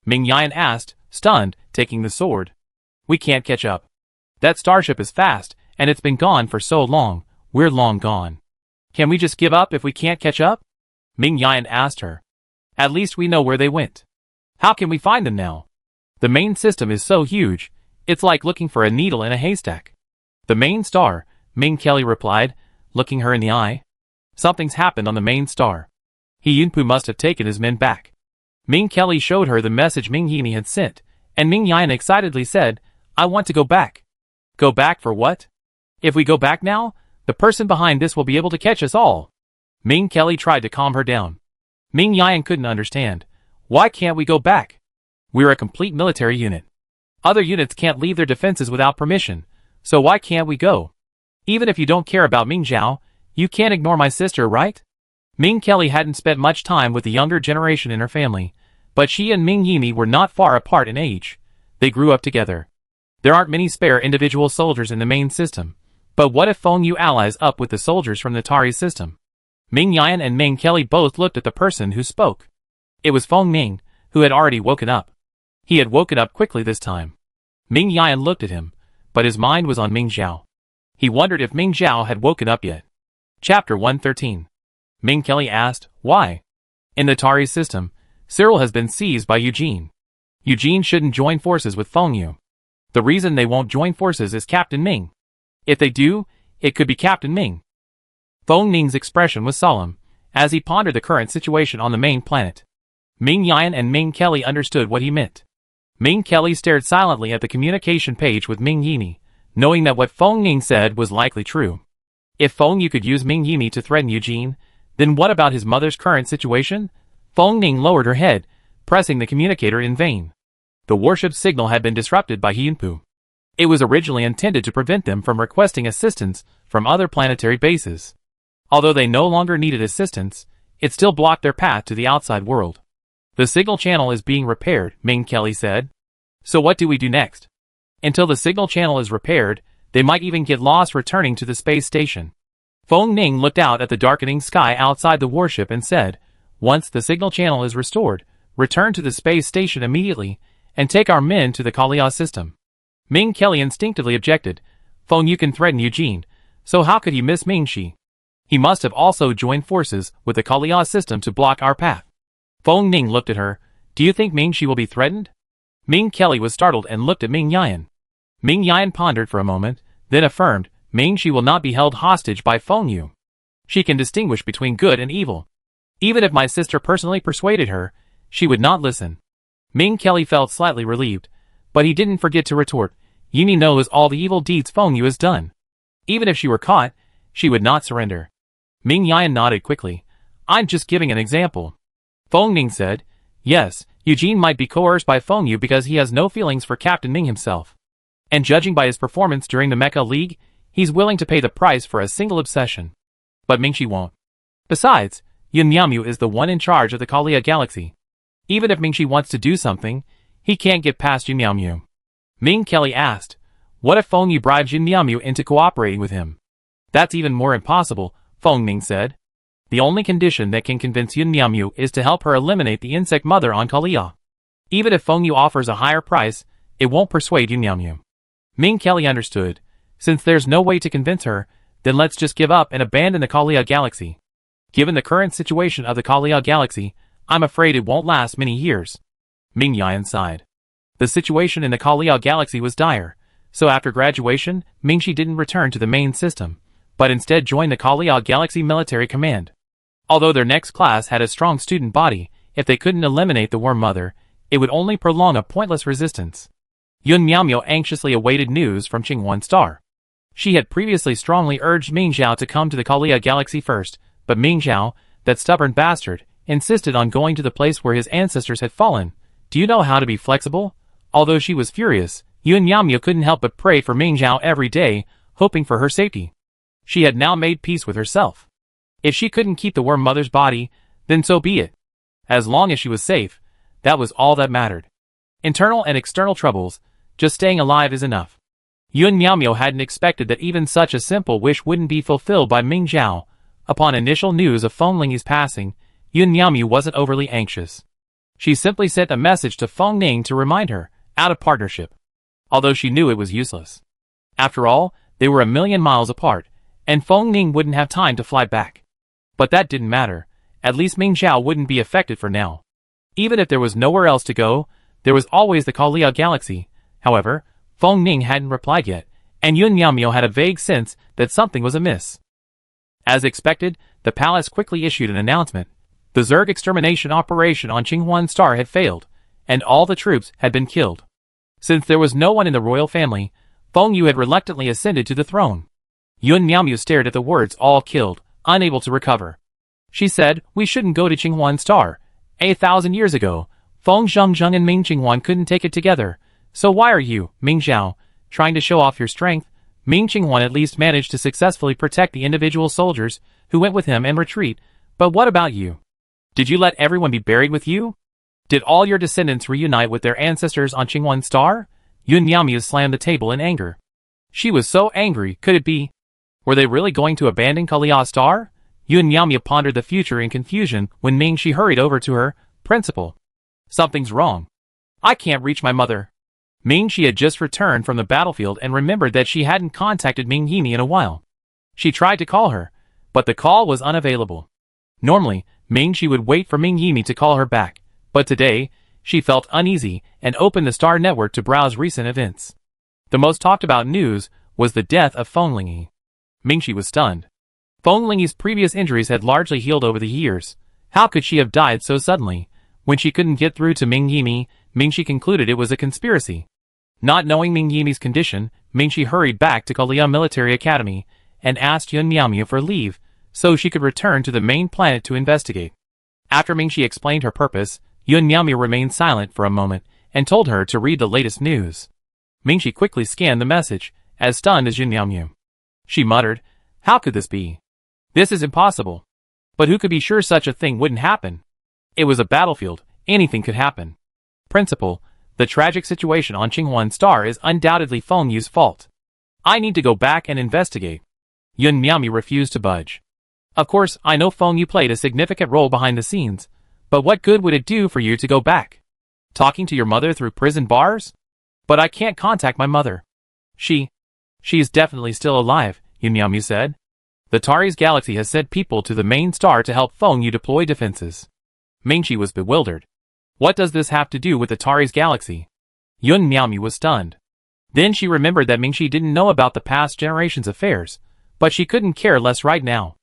Ming Yan asked, stunned, taking the sword. We can't catch up. That starship is fast, and it's been gone for so long, we're long gone. Can we just give up if we can't catch up? Ming Yan asked her. At least we know where they went. How can we find them now? The main system is so huge, it's like looking for a needle in a haystack. The main star, Ming Kelly replied, looking her in the eye. Something's happened on the main star. Yunpu must have taken his men back. Ming Kelly showed her the message Ming Yini had sent, and Ming Yan excitedly said, I want to go back. Go back for what? If we go back now, the person behind this will be able to catch us all. Ming Kelly tried to calm her down. Ming Yan couldn't understand. Why can't we go back? We're a complete military unit. Other units can't leave their defenses without permission, so why can't we go? Even if you don't care about Ming Zhao, you can't ignore my sister, right? Ming Kelly hadn't spent much time with the younger generation in her family, but she and Ming Yini were not far apart in age. They grew up together. There aren't many spare individual soldiers in the main system, but what if Feng Yu allies up with the soldiers from the Tari system? Ming Yan and Ming Kelly both looked at the person who spoke. It was Feng Ning, who had already woken up. He had woken up quickly this time. Ming Yan looked at him, but his mind was on Ming Zhao. He wondered if Ming Zhao had woken up yet. Chapter 113. Ming Kelly asked, why? In the Tari system, Cyril has been seized by Eugene. Eugene shouldn't join forces with Feng Yu. The reason they won't join forces is Captain Ming. If they do, it could be Captain Ming. Feng Ning's expression was solemn, as he pondered the current situation on the main planet. Ming Yan and Ming Kelly understood what he meant. Ming Kelly stared silently at the communication page with Ming Yini, knowing that what Feng Ning said was likely true. If Feng Yu could use Ming Yini to threaten Eugene, then what about his mother's current situation? Feng Ning lowered her head, pressing the communicator in vain. The warship's signal had been disrupted by Hyunpu. It was originally intended to prevent them from requesting assistance from other planetary bases. Although they no longer needed assistance, it still blocked their path to the outside world. The signal channel is being repaired, Ming Kelly said. So what do we do next? Until the signal channel is repaired, they might even get lost returning to the space station. Feng Ning looked out at the darkening sky outside the warship and said, once the signal channel is restored, return to the space station immediately, and take our men to the Kalia system. Ming Kelly instinctively objected. Feng Yu can threaten Eugene, so how could he miss Ming Shi? He must have also joined forces with the Kalia system to block our path. Feng Ning looked at her. Do you think Ming Shi will be threatened? Ming Kelly was startled and looked at Ming Yan. Ming Yan pondered for a moment, then affirmed, Ming Shi will not be held hostage by Feng Yu. She can distinguish between good and evil. Even if my sister personally persuaded her, she would not listen. Ming Kelly felt slightly relieved, but he didn't forget to retort, Yini knows all the evil deeds Feng Yu has done. Even if she were caught, she would not surrender. Ming Yan nodded quickly. I'm just giving an example. Feng Ning said, yes, Eugene might be coerced by Feng Yu because he has no feelings for Captain Ming himself. And judging by his performance during the Mecha League, he's willing to pay the price for a single obsession. But Ming Shi won't. Besides, Yun Miaomu is the one in charge of the Kalia Galaxy. Even if Ming Shi wants to do something, he can't get past Yun Miaomu. Ming Kelly asked, what if Feng Yu bribes Yun Miaomu into cooperating with him? That's even more impossible, Feng Ning said. The only condition that can convince Yun Miaomu is to help her eliminate the insect mother on Kalia. Even if Feng Yu offers a higher price, it won't persuade Yun Miaomu. Ming Kelly understood. Since there's no way to convince her, then let's just give up and abandon the Kalia Galaxy. Given the current situation of the Kalia Galaxy, I'm afraid it won't last many years. Ming Yan sighed. The situation in the Kalia Galaxy was dire, so after graduation, Ming Shi didn't return to the main system, but instead joined the Kalia Galaxy Military Command. Although their next class had a strong student body, if they couldn't eliminate the Worm Mother, it would only prolong a pointless resistance. Yun Miaomu anxiously awaited news from Qinghwan Star. She had previously strongly urged Ming Zhao to come to the Kalia Galaxy first, but Ming Zhao, that stubborn bastard, insisted on going to the place where his ancestors had fallen. Do you know how to be flexible? Although she was furious, Yun Miaomu couldn't help but pray for Ming Zhao every day, hoping for her safety. She had now made peace with herself. If she couldn't keep the Worm Mother's body, then so be it. As long as she was safe, that was all that mattered. Internal and external troubles, just staying alive is enough. Yun Miaomu hadn't expected that even such a simple wish wouldn't be fulfilled by Ming Zhao. Upon initial news of Feng Lingyi's passing, Yun Miaomu wasn't overly anxious. She simply sent a message to Feng Ning to remind her, out of partnership. Although she knew it was useless. After all, they were 1,000,000 miles apart, and Feng Ning wouldn't have time to fly back. But that didn't matter. At least Ming Zhao wouldn't be affected for now. Even if there was nowhere else to go, there was always the Kalia Galaxy. However, Feng Ning hadn't replied yet, and Yun Miaomu had a vague sense that something was amiss. As expected, the palace quickly issued an announcement. The Zerg extermination operation on Qinghwan Star had failed, and all the troops had been killed. Since there was no one in the royal family, Feng Yu had reluctantly ascended to the throne. Yun Miaomu stared at the words all killed, unable to recover. She said, we shouldn't go to Qinghwan Star. 1,000 years ago, Feng Zhengzheng and Ming Qinghwan couldn't take it together. So why are you, Ming Zhao, trying to show off your strength? Ming Qinghwan at least managed to successfully protect the individual soldiers who went with him and retreat, but what about you? Did you let everyone be buried with you? Did all your descendants reunite with their ancestors on Qinghwan Star? Yun Miaomu slammed the table in anger. She was so angry, could it be? Were they really going to abandon Kalia Star? Yun Miaomu pondered the future in confusion when Ming Shi hurried over to her. Principal. Something's wrong. I can't reach my mother. Ming Shi had just returned from the battlefield and remembered that she hadn't contacted Ming Yini in a while. She tried to call her, but the call was unavailable. Normally, Ming Shi would wait for Ming Yini to call her back, but today, she felt uneasy and opened the Star Network to browse recent events. The most talked about news was the death of Feng Lingyi. Ming Shi was stunned. Feng Lingyi's previous injuries had largely healed over the years. How could she have died so suddenly? When she couldn't get through to Ming Yimi, Mingxi concluded it was a conspiracy. Not knowing Ming Yimi's condition, Mingxi hurried back to Kalia Military Academy and asked Yun Miaomiu for leave so she could return to the main planet to investigate. After Mingxi explained her purpose, Yun Miaomiu remained silent for a moment and told her to read the latest news. Mingxi quickly scanned the message, as stunned as Yun Miaomiu. She muttered, "How could this be? This is impossible. But who could be sure such a thing wouldn't happen? It was a battlefield, anything could happen. Principal, the tragic situation on Qinghuan Star is undoubtedly Feng Yu's fault. I need to go back and investigate." Yun Miaomiu refused to budge. "Of course, I know Feng Yu played a significant role behind the scenes, but what good would it do for you to go back? Talking to your mother through prison bars? But I can't contact my mother. She's definitely still alive," Yun Miaomiu said. "The Taris Galaxy has sent people to the main star to help Feng Yu deploy defenses." Mingxi was bewildered. What does this have to do with the Taris Galaxy? Yun Miaomiu was stunned. Then she remembered that Mingxi didn't know about the past generation's affairs, but she couldn't care less right now.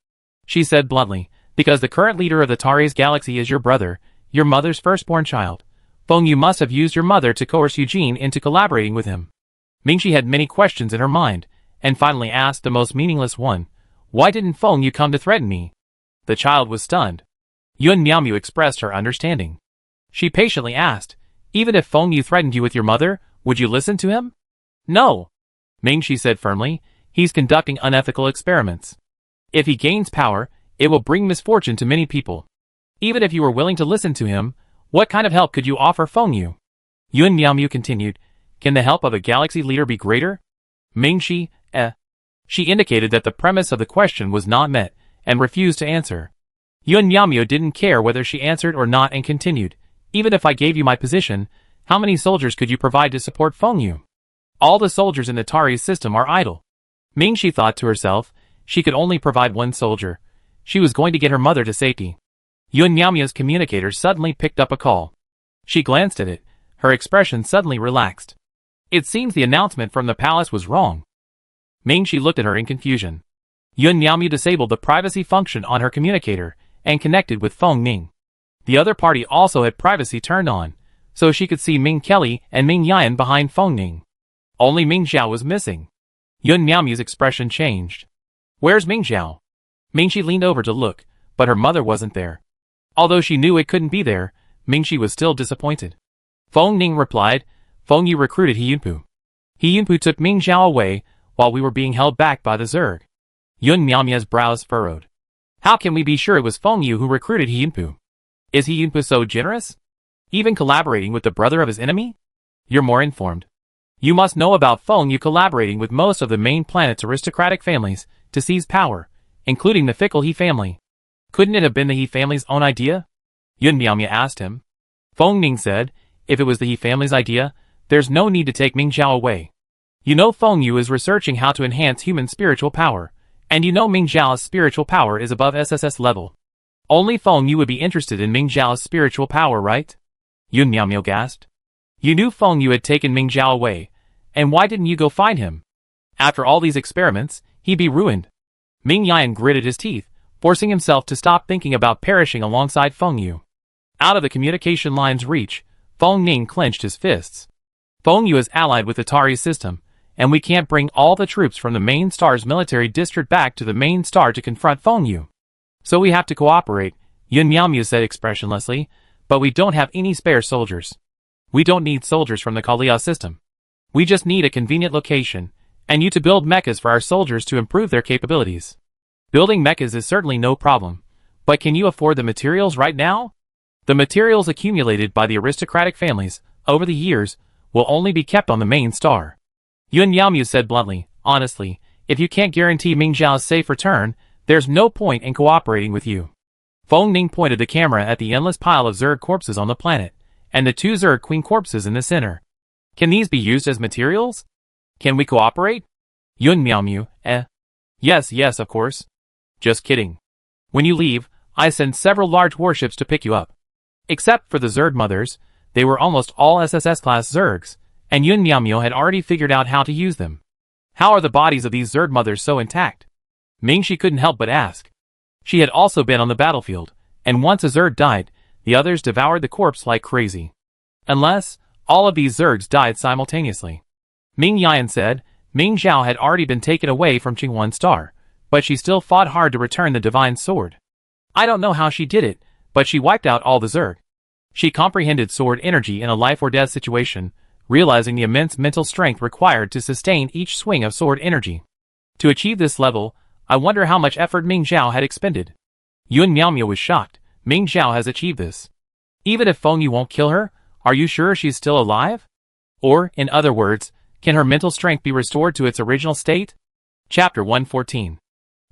She said bluntly, "Because the current leader of the Taris Galaxy is your brother, your mother's firstborn child. Feng Yu must have used your mother to coerce Eugene into collaborating with him." Mingxi had many questions in her mind, and finally asked the most meaningless one. "Why didn't Feng Yu come to threaten me?" The child was stunned. Yun Miaomiu expressed her understanding. She patiently asked, "Even if Feng Yu threatened you with your mother, would you listen to him?" "No," Mingxi said firmly. "He's conducting unethical experiments. If he gains power, it will bring misfortune to many people. Even if you were willing to listen to him, what kind of help could you offer Feng Yu?" Yun Miaomiu continued, "Can the help of a galaxy leader be greater?" Mingxi, She indicated that the premise of the question was not met, and refused to answer. Yun Miaomiu didn't care whether she answered or not and continued, "Even if I gave you my position, how many soldiers could you provide to support Feng Yu? All the soldiers in the Taris system are idle." Mingxi thought to herself, she could only provide one soldier. She was going to get her mother to safety. Yun Miaomiu's communicator suddenly picked up a call. She glanced at it. Her expression suddenly relaxed. It seems the announcement from the palace was wrong. Mingxi looked at her in confusion. Yun Miaomiu disabled the privacy function on her communicator and connected with Feng Ning. The other party also had privacy turned on, so she could see Ming Kelly and Ming Yan behind Feng Ning. Only Ming Xiao was missing. Yun Miaomiu's expression changed. "Where's Ming Xiao?" Mingxi leaned over to look, but her mother wasn't there. Although she knew it couldn't be there, Mingxi was still disappointed. Feng Ning replied, "Feng Yu recruited He Yunpu. He Yunpu took Ming Xiao away while we were being held back by the Zerg." Yun Miaomiu's brows furrowed. "How can we be sure it was Feng Yu who recruited He Yunpu? Is He Yunpu so generous? Even collaborating with the brother of his enemy? You're more informed. You must know about Feng Yu collaborating with most of the main planet's aristocratic families to seize power, including the fickle He family. Couldn't it have been the He family's own idea?" Yun Miaomiu asked him. Feng Ning said, "If it was the He family's idea, there's no need to take Ming Xiao away. You know Feng Yu is researching how to enhance human spiritual power, and you know Ming Xiao's spiritual power is above SSS level. Only Feng Yu would be interested in Ming Xiao's spiritual power, right?" Yun Miaomiu gasped. "You knew Feng Yu had taken Ming Xiao away, and why didn't you go find him? After all these experiments, he'd be ruined." Ming Yan gritted his teeth, forcing himself to stop thinking about perishing alongside Feng Yu. Out of the communication line's reach, Feng Ning clenched his fists. "Feng Yu is allied with the Taris system, and we can't bring all the troops from the main star's military district back to the main star to confront Feng Yu. So we have to cooperate," Yun Miaomiu said expressionlessly, "but we don't have any spare soldiers. We don't need soldiers from the Kalia system. We just need a convenient location, and you to build mechas for our soldiers to improve their capabilities. Building mechas is certainly no problem, but can you afford the materials right now? The materials accumulated by the aristocratic families over the years will only be kept on the main star." Yun Miaomiu said bluntly, "Honestly, if you can't guarantee Ming Xiao's safe return, there's no point in cooperating with you." Feng Ning pointed the camera at the endless pile of Zerg corpses on the planet, and the 2 Zerg queen corpses in the center. "Can these be used as materials? Can we cooperate?" Yun Miaomiu, Yes, of course. Just kidding. When you leave, I send several large warships to pick you up. Except for the Zerg mothers, they were almost all SSS-class Zergs, and Yun Miaomiu had already figured out how to use them. How are the bodies of these Zerg mothers so intact? Ming she couldn't help but ask. She had also been on the battlefield, and once a Zerg died, the others devoured the corpse like crazy. Unless, all of these Zergs died simultaneously. Ming Yan said, Ming Zhao had already been taken away from Qingyuan Star, but she still fought hard to return the divine sword. I don't know how she did it, but she wiped out all the Zerg. She comprehended sword energy in a life or death situation, realizing the immense mental strength required to sustain each swing of sword energy. To achieve this level, I wonder how much effort Ming Zhao had expended. Yun Miaomiao was shocked. Ming Zhao has achieved this. Even if Feng Yu won't kill her, are you sure she's still alive? Or, in other words, can her mental strength be restored to its original state? Chapter 114.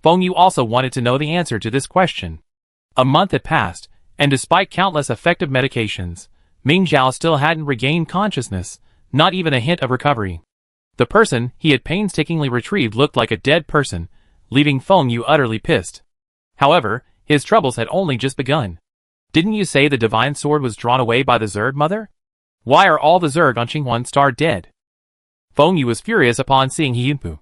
Feng Yu also wanted to know the answer to this question. A month had passed, and despite countless effective medications, Ming Zhao still hadn't regained consciousness, not even a hint of recovery. The person he had painstakingly retrieved looked like a dead person, leaving Feng Yu utterly pissed. However, his troubles had only just begun. Didn't you say the divine sword was drawn away by the Zerg mother? Why are all the Zerg on Qingyuan Star dead? Feng Yu was furious upon seeing He Yunpu.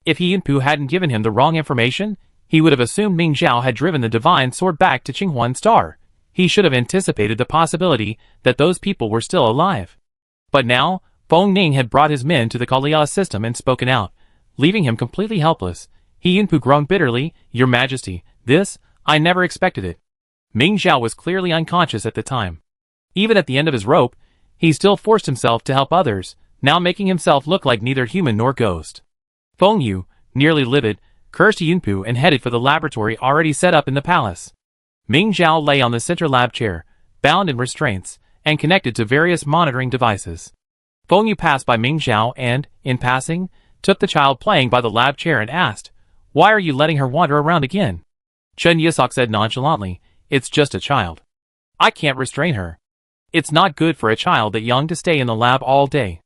If He Yunpu hadn't given him the wrong information, he would have assumed Ming Zhao had driven the divine sword back to Qingyuan Star. He should have anticipated the possibility that those people were still alive. But now, Feng Ning had brought his men to the Kalia system and spoken out, leaving him completely helpless. He Yunpu groaned bitterly, Your Majesty, I never expected it. Ming Zhao was clearly unconscious at the time. Even at the end of his rope, he still forced himself to help others, now making himself look like neither human nor ghost. Feng Yu, nearly livid, cursed Yunpu and headed for the laboratory already set up in the palace. Ming Zhao lay on the center lab chair, bound in restraints, and connected to various monitoring devices. Feng Yu passed by Ming Zhao and, in passing, took the child playing by the lab chair and asked, Why are you letting her wander around again? Chen Yisok said nonchalantly, It's just a child. I can't restrain her. It's not good for a child that young to stay in the lab all day.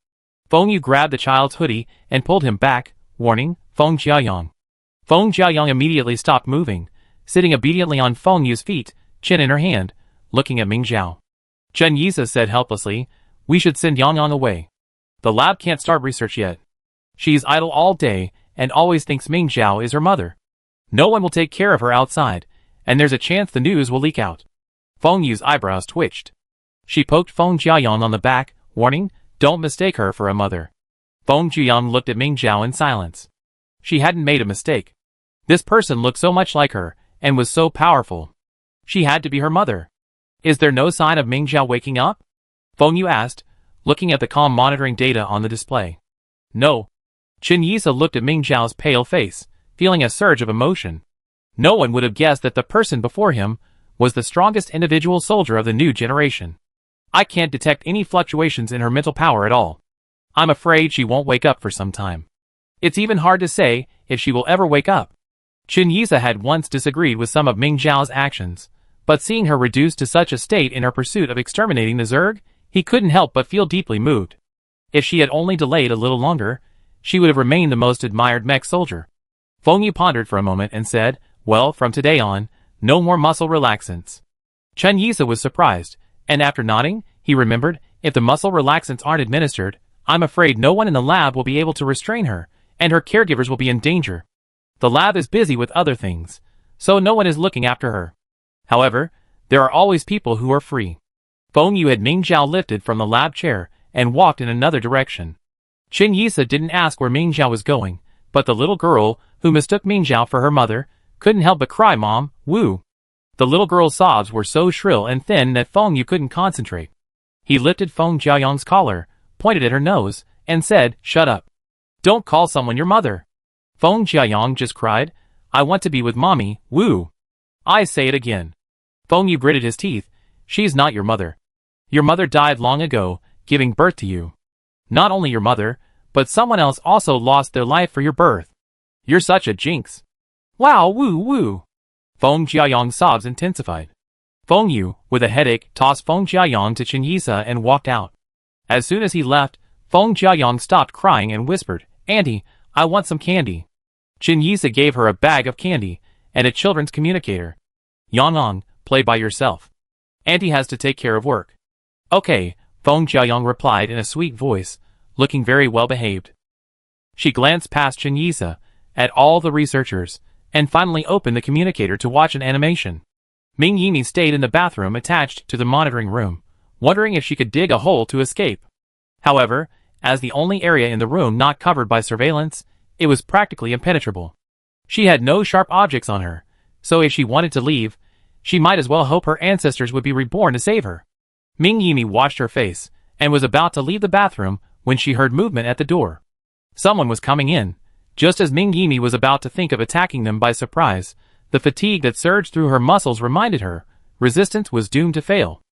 Feng Yu grabbed the child's hoodie and pulled him back, warning, Feng Jiayang. Feng Jiayang immediately stopped moving, sitting obediently on Feng Yu's feet, chin in her hand, looking at Ming Zhao. Chen Yisa said helplessly, We should send Yangyang away. The lab can't start research yet. She's idle all day and always thinks Ming Zhao is her mother. No one will take care of her outside, and there's a chance the news will leak out. Feng Yu's eyebrows twitched. She poked Feng Jiayang on the back, warning, Don't mistake her for a mother. Feng Jiayang looked at Ming Zhao in silence. She hadn't made a mistake. This person looked so much like her, and was so powerful. She had to be her mother. Is there no sign of Ming Zhao waking up? Feng Yu asked, looking at the calm monitoring data on the display. No. Chen Yisa looked at Ming Zhao's pale face, feeling a surge of emotion. No one would have guessed that the person before him was the strongest individual soldier of the new generation. I can't detect any fluctuations in her mental power at all. I'm afraid she won't wake up for some time. It's even hard to say if she will ever wake up. Chen Yisa had once disagreed with some of Ming Zhao's actions, but seeing her reduced to such a state in her pursuit of exterminating the Zerg, he couldn't help but feel deeply moved. If she had only delayed a little longer, she would have remained the most admired mech soldier. Feng Yu pondered for a moment and said, Well, from today on, no more muscle relaxants. Chen Yisa was surprised, and after nodding, he remembered, if the muscle relaxants aren't administered, I'm afraid no one in the lab will be able to restrain her, and her caregivers will be in danger. The lab is busy with other things, so no one is looking after her. However, there are always people who are free. Feng Yu had Ming Zhao lifted from the lab chair and walked in another direction. Chen Yisa didn't ask where Ming Zhao was going, but the little girl, who mistook Ming Zhao for her mother, couldn't help but cry, Mom, woo. The little girl's sobs were so shrill and thin that Feng Yu couldn't concentrate. He lifted Feng Jiayang's collar, pointed at her nose, and said, Shut up. Don't call someone your mother. Feng Jiayang just cried, I want to be with Mommy, woo. I say it again. Feng Yu gritted his teeth, She's not your mother. Your mother died long ago, giving birth to you. Not only your mother, but someone else also lost their life for your birth. You're such a jinx. Wow, woo woo. Feng Jiayang's sobs intensified. Feng Yu, with a headache, tossed Feng Jiayang to Chen Yisa and walked out. As soon as he left, Feng Jiayang stopped crying and whispered, Auntie, I want some candy. Chen Yisa gave her a bag of candy and a children's communicator. Yangyang, play by yourself. Auntie has to take care of work. Okay, Feng Jiayang replied in a sweet voice, looking very well behaved. She glanced past Chen Yisa, at all the researchers, and finally opened the communicator to watch an animation. Ming Yimi stayed in the bathroom attached to the monitoring room, wondering if she could dig a hole to escape. However, as the only area in the room not covered by surveillance, it was practically impenetrable. She had no sharp objects on her, so if she wanted to leave, she might as well hope her ancestors would be reborn to save her. Ming Yimi washed her face, and was about to leave the bathroom when she heard movement at the door. Someone was coming in. Just as Ming Yimi was about to think of attacking them by surprise, the fatigue that surged through her muscles reminded her resistance was doomed to fail.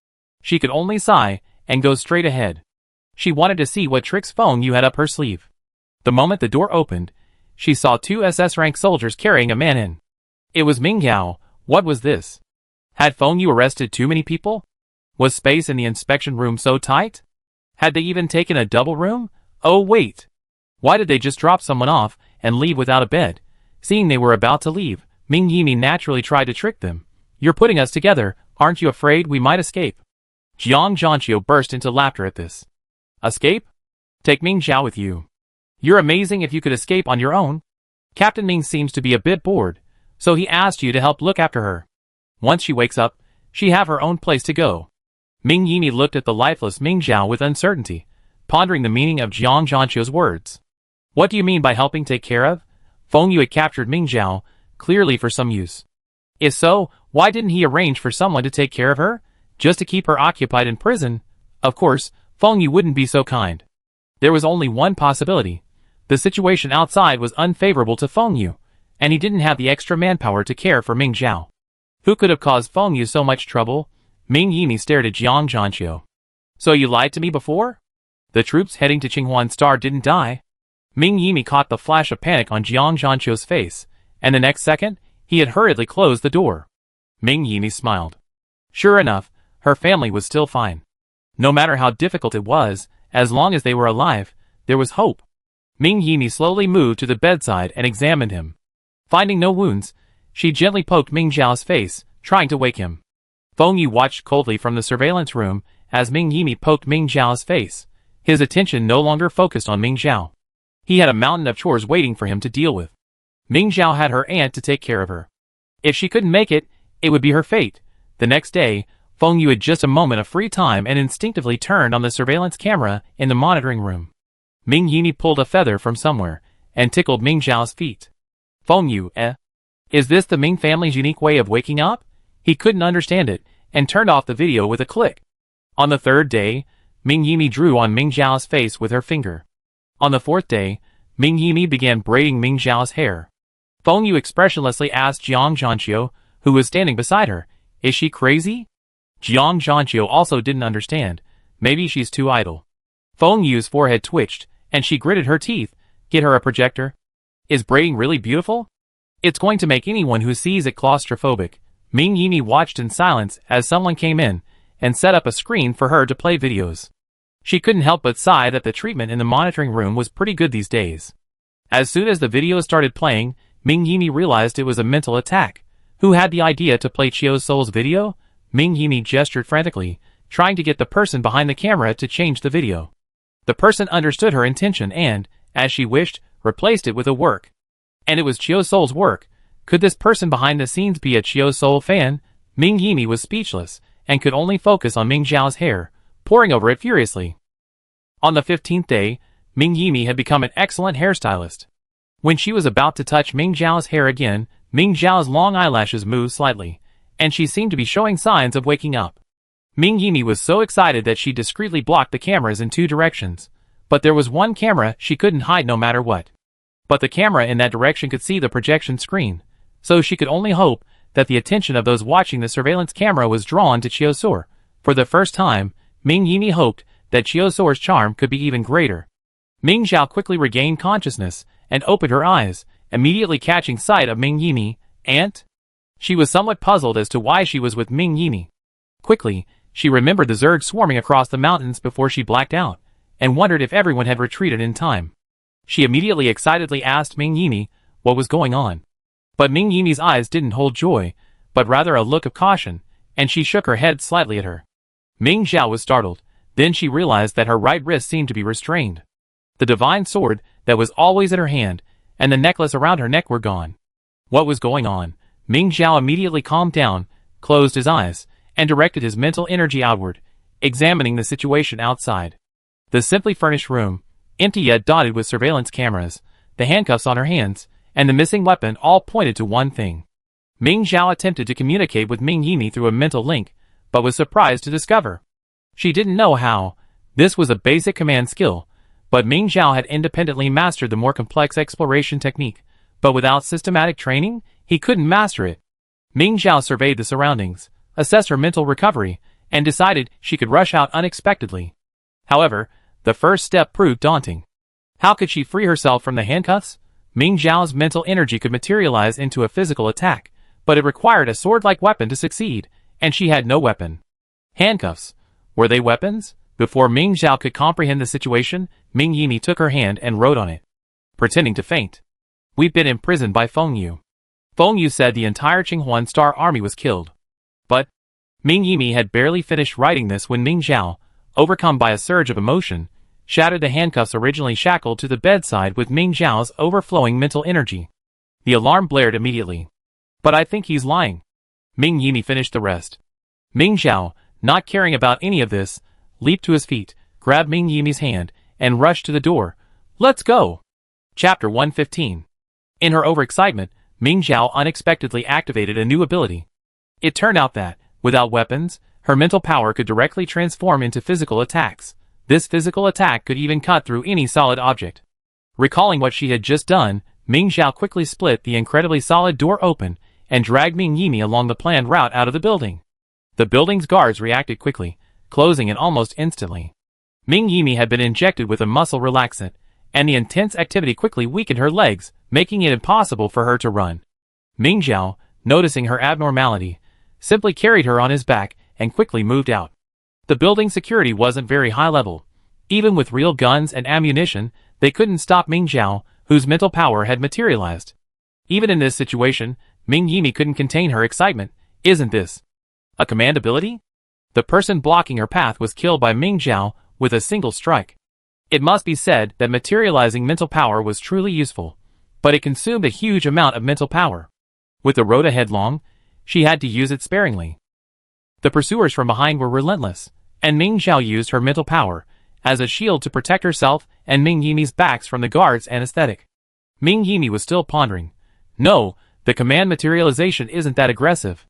She could only sigh and go straight ahead. She wanted to see what tricks Feng Yu had up her sleeve. The moment the door opened, she saw 2 SS-rank soldiers carrying a man in. It was Ming Yao. What was this? Had Feng Yu arrested too many people? Was space in the inspection room so tight? Had they even taken a double room? Oh wait! Why did they just drop someone off and leave without a bed? Seeing they were about to leave, Ming Yimi naturally tried to trick them. You're putting us together, aren't you afraid we might escape? Jiang Zhanqiu burst into laughter at this. Escape? Take Ming Zhao with you. You're amazing if you could escape on your own. Captain Ming seems to be a bit bored, so he asked you to help look after her. Once she wakes up, she have her own place to go. Ming Yimi looked at the lifeless Ming Zhao with uncertainty, pondering the meaning of Jiang Zhanqiu's words. What do you mean by helping take care of? Feng Yu had captured Ming Zhao, clearly for some use. If so, why didn't he arrange for someone to take care of her? Just to keep her occupied in prison? Of course, Feng Yu wouldn't be so kind. There was only one possibility. The situation outside was unfavorable to Feng Yu, and he didn't have the extra manpower to care for Ming Zhao. Who could have caused Feng Yu so much trouble? Ming Yimi stared at Jiang Zhanqiu. So you lied to me before? The troops heading to Qinghuan Star didn't die? Ming Yimi caught the flash of panic on Jiang Zhanqiu's face, and the next second, he had hurriedly closed the door. Ming Yimi smiled. Sure enough, her family was still fine. No matter how difficult it was, as long as they were alive, there was hope. Ming Yimi slowly moved to the bedside and examined him. Finding no wounds, she gently poked Ming Zhao's face, trying to wake him. Feng Yu watched coldly from the surveillance room as Ming Yimi poked Ming Zhao's face. His attention no longer focused on Ming Zhao. He had a mountain of chores waiting for him to deal with. Ming Zhao had her aunt to take care of her. If she couldn't make it, it would be her fate. The next day, Feng Yu had just a moment of free time and instinctively turned on the surveillance camera in the monitoring room. Ming Yimi pulled a feather from somewhere and tickled Ming Zhao's feet. Feng Yu, Is this the Ming family's unique way of waking up? He couldn't understand it, and turned off the video with a click. On the 3rd day, Ming Yimi drew on Ming Zhao's face with her finger. On the 4th day, Ming Yimi began braiding Ming Zhao's hair. Feng Yu expressionlessly asked Jiang Zhanqiu, who was standing beside her, is she crazy? Jiang Zhanqiu also didn't understand. Maybe she's too idle. Feng Yu's forehead twitched, and she gritted her teeth. Get her a projector? Is braiding really beautiful? It's going to make anyone who sees it claustrophobic. Ming Yimi watched in silence as someone came in and set up a screen for her to play videos. She couldn't help but sigh that the treatment in the monitoring room was pretty good these days. As soon as the video started playing, Ming Yimi realized it was a mental attack. Who had the idea to play Chiao Soul's video? Ming Yimi gestured frantically, trying to get the person behind the camera to change the video. The person understood her intention and, as she wished, replaced it with a work. And it was Chiao Soul's work. Could this person behind the scenes be a Chiao Soul fan? Ming Yimi was speechless, and could only focus on Ming Zhao's hair, poring over it furiously. On the 15th day, Ming Yimi had become an excellent hairstylist. When she was about to touch Ming Zhao's hair again, Ming Zhao's long eyelashes moved slightly, and she seemed to be showing signs of waking up. Ming Yimi was so excited that she discreetly blocked the cameras in 2 directions, but there was one camera she couldn't hide no matter what. But the camera in that direction could see the projection screen, so she could only hope that the attention of those watching the surveillance camera was drawn to Chiao Soul. For the first time, Ming Yimi hoped that Chiao Soul's charm could be even greater. Ming Zhao quickly regained consciousness and opened her eyes, immediately catching sight of Ming Yimi. Aunt? She was somewhat puzzled as to why she was with Ming Yimi. Quickly, she remembered the Zerg swarming across the mountains before she blacked out, and wondered if everyone had retreated in time. She immediately excitedly asked Ming Yimi what was going on. But Ming Yimi's eyes didn't hold joy, but rather a look of caution, and she shook her head slightly at her. Ming Zhao was startled. Then she realized that her right wrist seemed to be restrained. The divine sword that was always in her hand, and the necklace around her neck were gone. What was going on? Ming Zhao immediately calmed down, closed his eyes, and directed his mental energy outward, examining the situation outside. The simply furnished room, empty yet dotted with surveillance cameras, the handcuffs on her hands, and the missing weapon all pointed to one thing. Ming Zhao attempted to communicate with Ming Yimi through a mental link, but was surprised to discover she didn't know how. This was a basic command skill, but Ming Zhao had independently mastered the more complex exploration technique, but without systematic training, he couldn't master it. Ming Zhao surveyed the surroundings, assessed her mental recovery, and decided she could rush out unexpectedly. However, the first step proved daunting. How could she free herself from the handcuffs? Ming Zhao's mental energy could materialize into a physical attack, but it required a sword-like weapon to succeed, and she had no weapon. Handcuffs. Were they weapons? Before Ming Zhao could comprehend the situation, Ming Yimi took her hand and wrote on it, pretending to faint. We've been imprisoned by Feng Yu. Feng Yu said the entire Qinghuan Star Army was killed. But Ming Yimi had barely finished writing this when Ming Zhao, overcome by a surge of emotion, shattered the handcuffs originally shackled to the bedside with Ming Zhao's overflowing mental energy. The alarm blared immediately. But I think he's lying. Ming Yimi finished the rest. Ming Zhao, not caring about any of this, leaped to his feet, grabbed Ming Yimi's hand, and rushed to the door. Let's go! Chapter 115. In her overexcitement, Ming Zhao unexpectedly activated a new ability. It turned out that, without weapons, her mental power could directly transform into physical attacks. This physical attack could even cut through any solid object. Recalling what she had just done, Ming Zhao quickly split the incredibly solid door open and dragged Ming Yimi along the planned route out of the building. The building's guards reacted quickly, closing it almost instantly. Ming Yimi had been injected with a muscle relaxant, and the intense activity quickly weakened her legs, making it impossible for her to run. Ming Zhao, noticing her abnormality, simply carried her on his back and quickly moved out. The building's security wasn't very high level. Even with real guns and ammunition, they couldn't stop Ming Zhao, whose mental power had materialized. Even in this situation, Ming Yimi couldn't contain her excitement. Isn't this a command ability? The person blocking her path was killed by Ming Zhao with a single strike. It must be said that materializing mental power was truly useful, but it consumed a huge amount of mental power. With the road ahead long, she had to use it sparingly. The pursuers from behind were relentless, and Ming Zhao used her mental power as a shield to protect herself and Ming Yimi's backs from the guards' anesthetic. Ming Yimi was still pondering. No, the command materialization isn't that aggressive.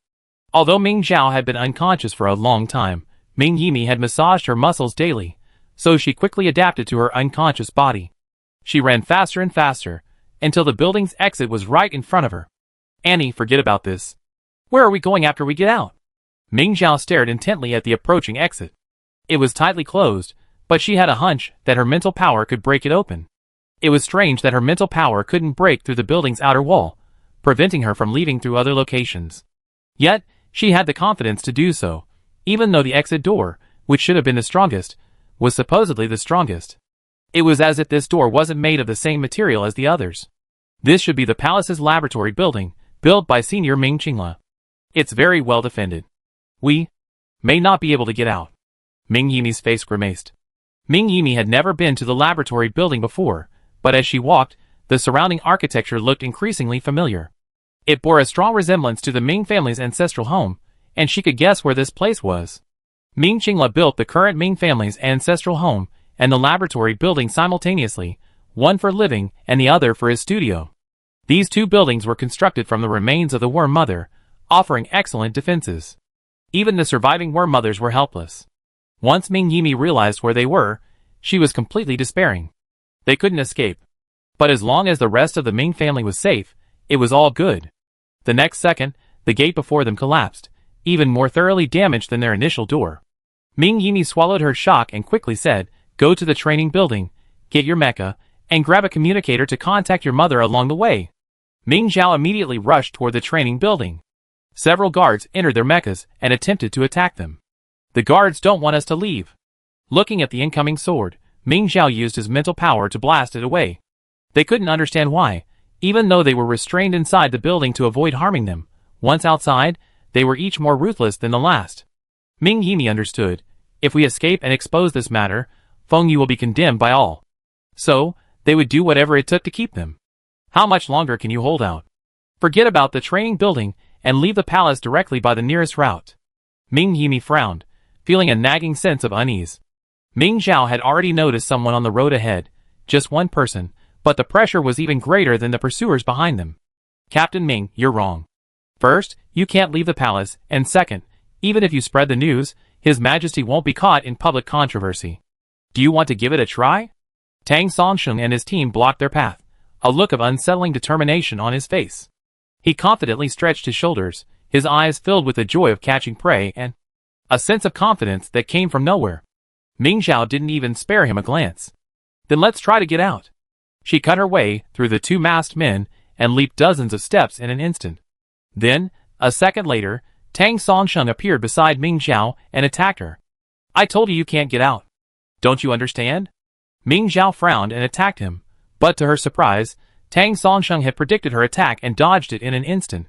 Although Ming Zhao had been unconscious for a long time, Ming Yimi had massaged her muscles daily, so she quickly adapted to her unconscious body. She ran faster and faster, until the building's exit was right in front of her. Annie, forget about this. Where are we going after we get out? Ming Zhao stared intently at the approaching exit. It was tightly closed, but she had a hunch that her mental power could break it open. It was strange that her mental power couldn't break through the building's outer wall, preventing her from leaving through other locations. Yet, she had the confidence to do so, even though the exit door, which should have been the strongest, was supposedly the strongest. It was as if this door wasn't made of the same material as the others. This should be the palace's laboratory building, built by Senior Ming Qingla. It's very well defended. We may not be able to get out. Ming Yimi's face grimaced. Ming Yimi had never been to the laboratory building before, but as she walked, the surrounding architecture looked increasingly familiar. It bore a strong resemblance to the Ming family's ancestral home, and she could guess where this place was. Ming Qingla built the current Ming family's ancestral home and the laboratory building simultaneously, one for living and the other for his studio. These two buildings were constructed from the remains of the Worm Mother, offering excellent defenses. Even the surviving Worm Mothers were helpless. Once Ming Yimi realized where they were, she was completely despairing. They couldn't escape. But as long as the rest of the Ming family was safe, it was all good. The next second, the gate before them collapsed, even more thoroughly damaged than their initial door. Ming Yimi swallowed her shock and quickly said, "Go to the training building, get your mecha, and grab a communicator to contact your mother along the way." Ming Zhao immediately rushed toward the training building. Several guards entered their mechas and attempted to attack them. The guards don't want us to leave. Looking at the incoming sword, Ming Zhao used his mental power to blast it away. They couldn't understand why, even though they were restrained inside the building to avoid harming them. Once outside, they were each more ruthless than the last. Ming Yimi understood. If we escape and expose this matter, Feng Yu will be condemned by all. So, they would do whatever it took to keep them. How much longer can you hold out? Forget about the training building and leave the palace directly by the nearest route. Ming Yimi frowned, feeling a nagging sense of unease. Ming Zhao had already noticed someone on the road ahead, just one person, but the pressure was even greater than the pursuers behind them. Captain Ming, you're wrong. First, you can't leave the palace, and second, even if you spread the news, His Majesty won't be caught in public controversy. Do you want to give it a try? Tang Songsheng and his team blocked their path, a look of unsettling determination on his face. He confidently stretched his shoulders, his eyes filled with the joy of catching prey and a sense of confidence that came from nowhere. Ming Zhao didn't even spare him a glance. Then let's try to get out. She cut her way through the two masked men and leaped dozens of steps in an instant. Then, a second later, Tang Songsheng appeared beside Ming Zhao and attacked her. I told you can't get out. Don't you understand? Ming Zhao frowned and attacked him, but to her surprise, Tang Songsheng had predicted her attack and dodged it in an instant.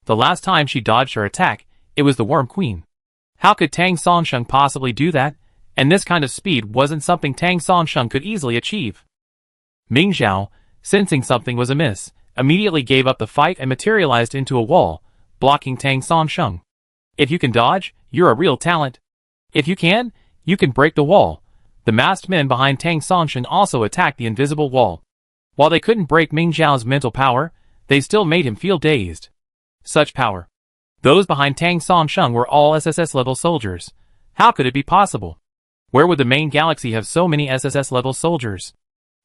The last time she dodged her attack, it was the Worm Queen. How could Tang Songsheng possibly do that? And this kind of speed wasn't something Tang Songsheng could easily achieve. Ming Zhao, sensing something was amiss, immediately gave up the fight and materialized into a wall, blocking Tang Songsheng. If you can dodge, you're a real talent. If you can break the wall. The masked men behind Tang Songsheng also attacked the invisible wall. While they couldn't break Ming Zhao's mental power, they still made him feel dazed. Such power. Those behind Tang Songsheng were all SSS-level soldiers. How could it be possible? Where would the main galaxy have so many SSS-level soldiers?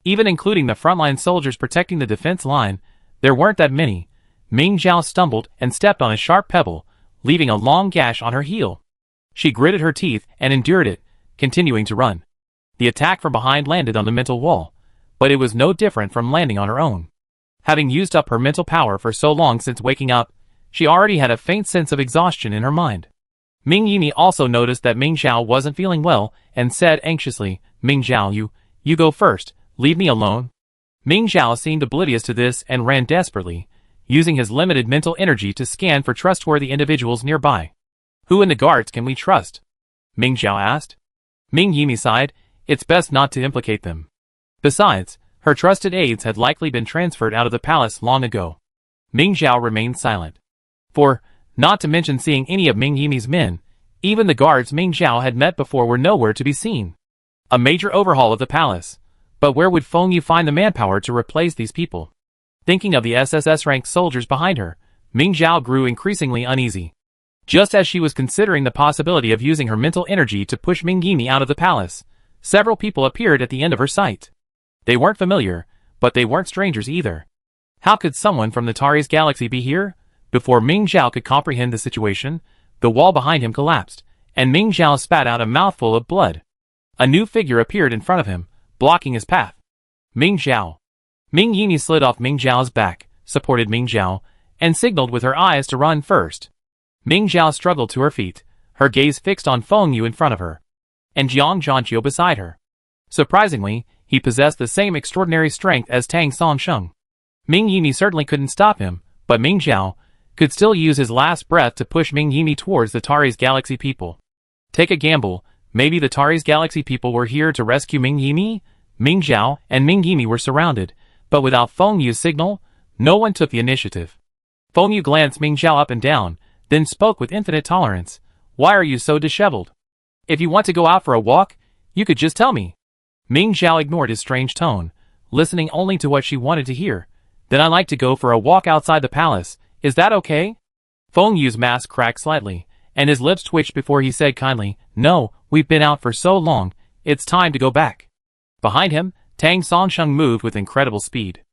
Even including the frontline soldiers protecting the defense line, there weren't that many. Ming Zhao stumbled and stepped on a sharp pebble, leaving a long gash on her heel. She gritted her teeth and endured it, continuing to run. The attack from behind landed on the mental wall, but it was no different from landing on her own. Having used up her mental power for so long since waking up, she already had a faint sense of exhaustion in her mind. Ming Yimi also noticed that Ming Zhao wasn't feeling well and said anxiously, Ming Zhao, you go first, leave me alone. Ming Zhao seemed oblivious to this and ran desperately, using his limited mental energy to scan for trustworthy individuals nearby. Who in the guards can we trust? Ming Zhao asked. Ming Yimi sighed, it's best not to implicate them. Besides, her trusted aides had likely been transferred out of the palace long ago. Ming Zhao remained silent. For, not to mention seeing any of Ming Yimi's men, even the guards Ming Zhao had met before were nowhere to be seen. A major overhaul of the palace. But where would Feng Yu find the manpower to replace these people? Thinking of the SSS-ranked soldiers behind her, Ming Zhao grew increasingly uneasy. Just as she was considering the possibility of using her mental energy to push Ming Yimi out of the palace, several people appeared at the end of her sight. They weren't familiar, but they weren't strangers either. How could someone from the Tari's galaxy be here? Before Ming Zhao could comprehend the situation, the wall behind him collapsed, and Ming Zhao spat out a mouthful of blood. A new figure appeared in front of him, blocking his path. Ming Zhao. Ming Yimi slid off Ming Zhao's back, supported Ming Zhao, and signaled with her eyes to run first. Ming Zhao struggled to her feet, her gaze fixed on Feng Yu in front of her, and Jiang Zhanqiu beside her. Surprisingly, he possessed the same extraordinary strength as Tang Songsheng. Ming Yimi certainly couldn't stop him, but Ming Zhao could still use his last breath to push Ming Yimi towards the Tari's galaxy people. Take a gamble, maybe the Tari's galaxy people were here to rescue Ming Yimi? Ming Zhao and Ming Yimi were surrounded, but without Feng Yu's signal, no one took the initiative. Feng Yu glanced Ming Zhao up and down, then spoke with infinite tolerance. Why are you so disheveled? If you want to go out for a walk, you could just tell me. Ming Zhao ignored his strange tone, listening only to what she wanted to hear. Then I'd like to go for a walk outside the palace, is that okay? Feng Yu's mask cracked slightly, and his lips twitched before he said kindly, no, we've been out for so long, it's time to go back. Behind him, Tang Songsheng moved with incredible speed.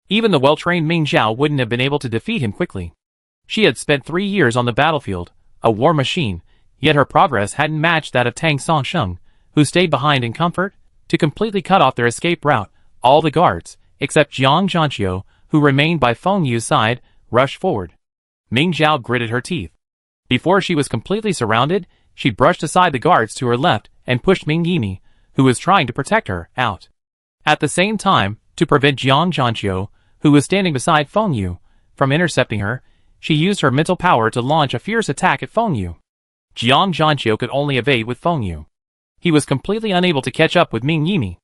Even the well-trained Ming Zhao wouldn't have been able to defeat him quickly. She had spent 3 years on the battlefield, a war machine, yet her progress hadn't matched that of Tang Songsheng, who stayed behind in comfort. To completely cut off their escape route, all the guards, except Jiang Zhanqiu, who remained by Feng Yu's side, rushed forward. Ming Zhao gritted her teeth. Before she was completely surrounded, she brushed aside the guards to her left and pushed Ming Yimi, who was trying to protect her, out. At the same time, to prevent Jiang Zhanqiu, who was standing beside Feng Yu, from intercepting her, she used her mental power to launch a fierce attack at Feng Yu. Jiang Zhanqiu could only evade with Feng Yu. He was completely unable to catch up with Ming Yimi.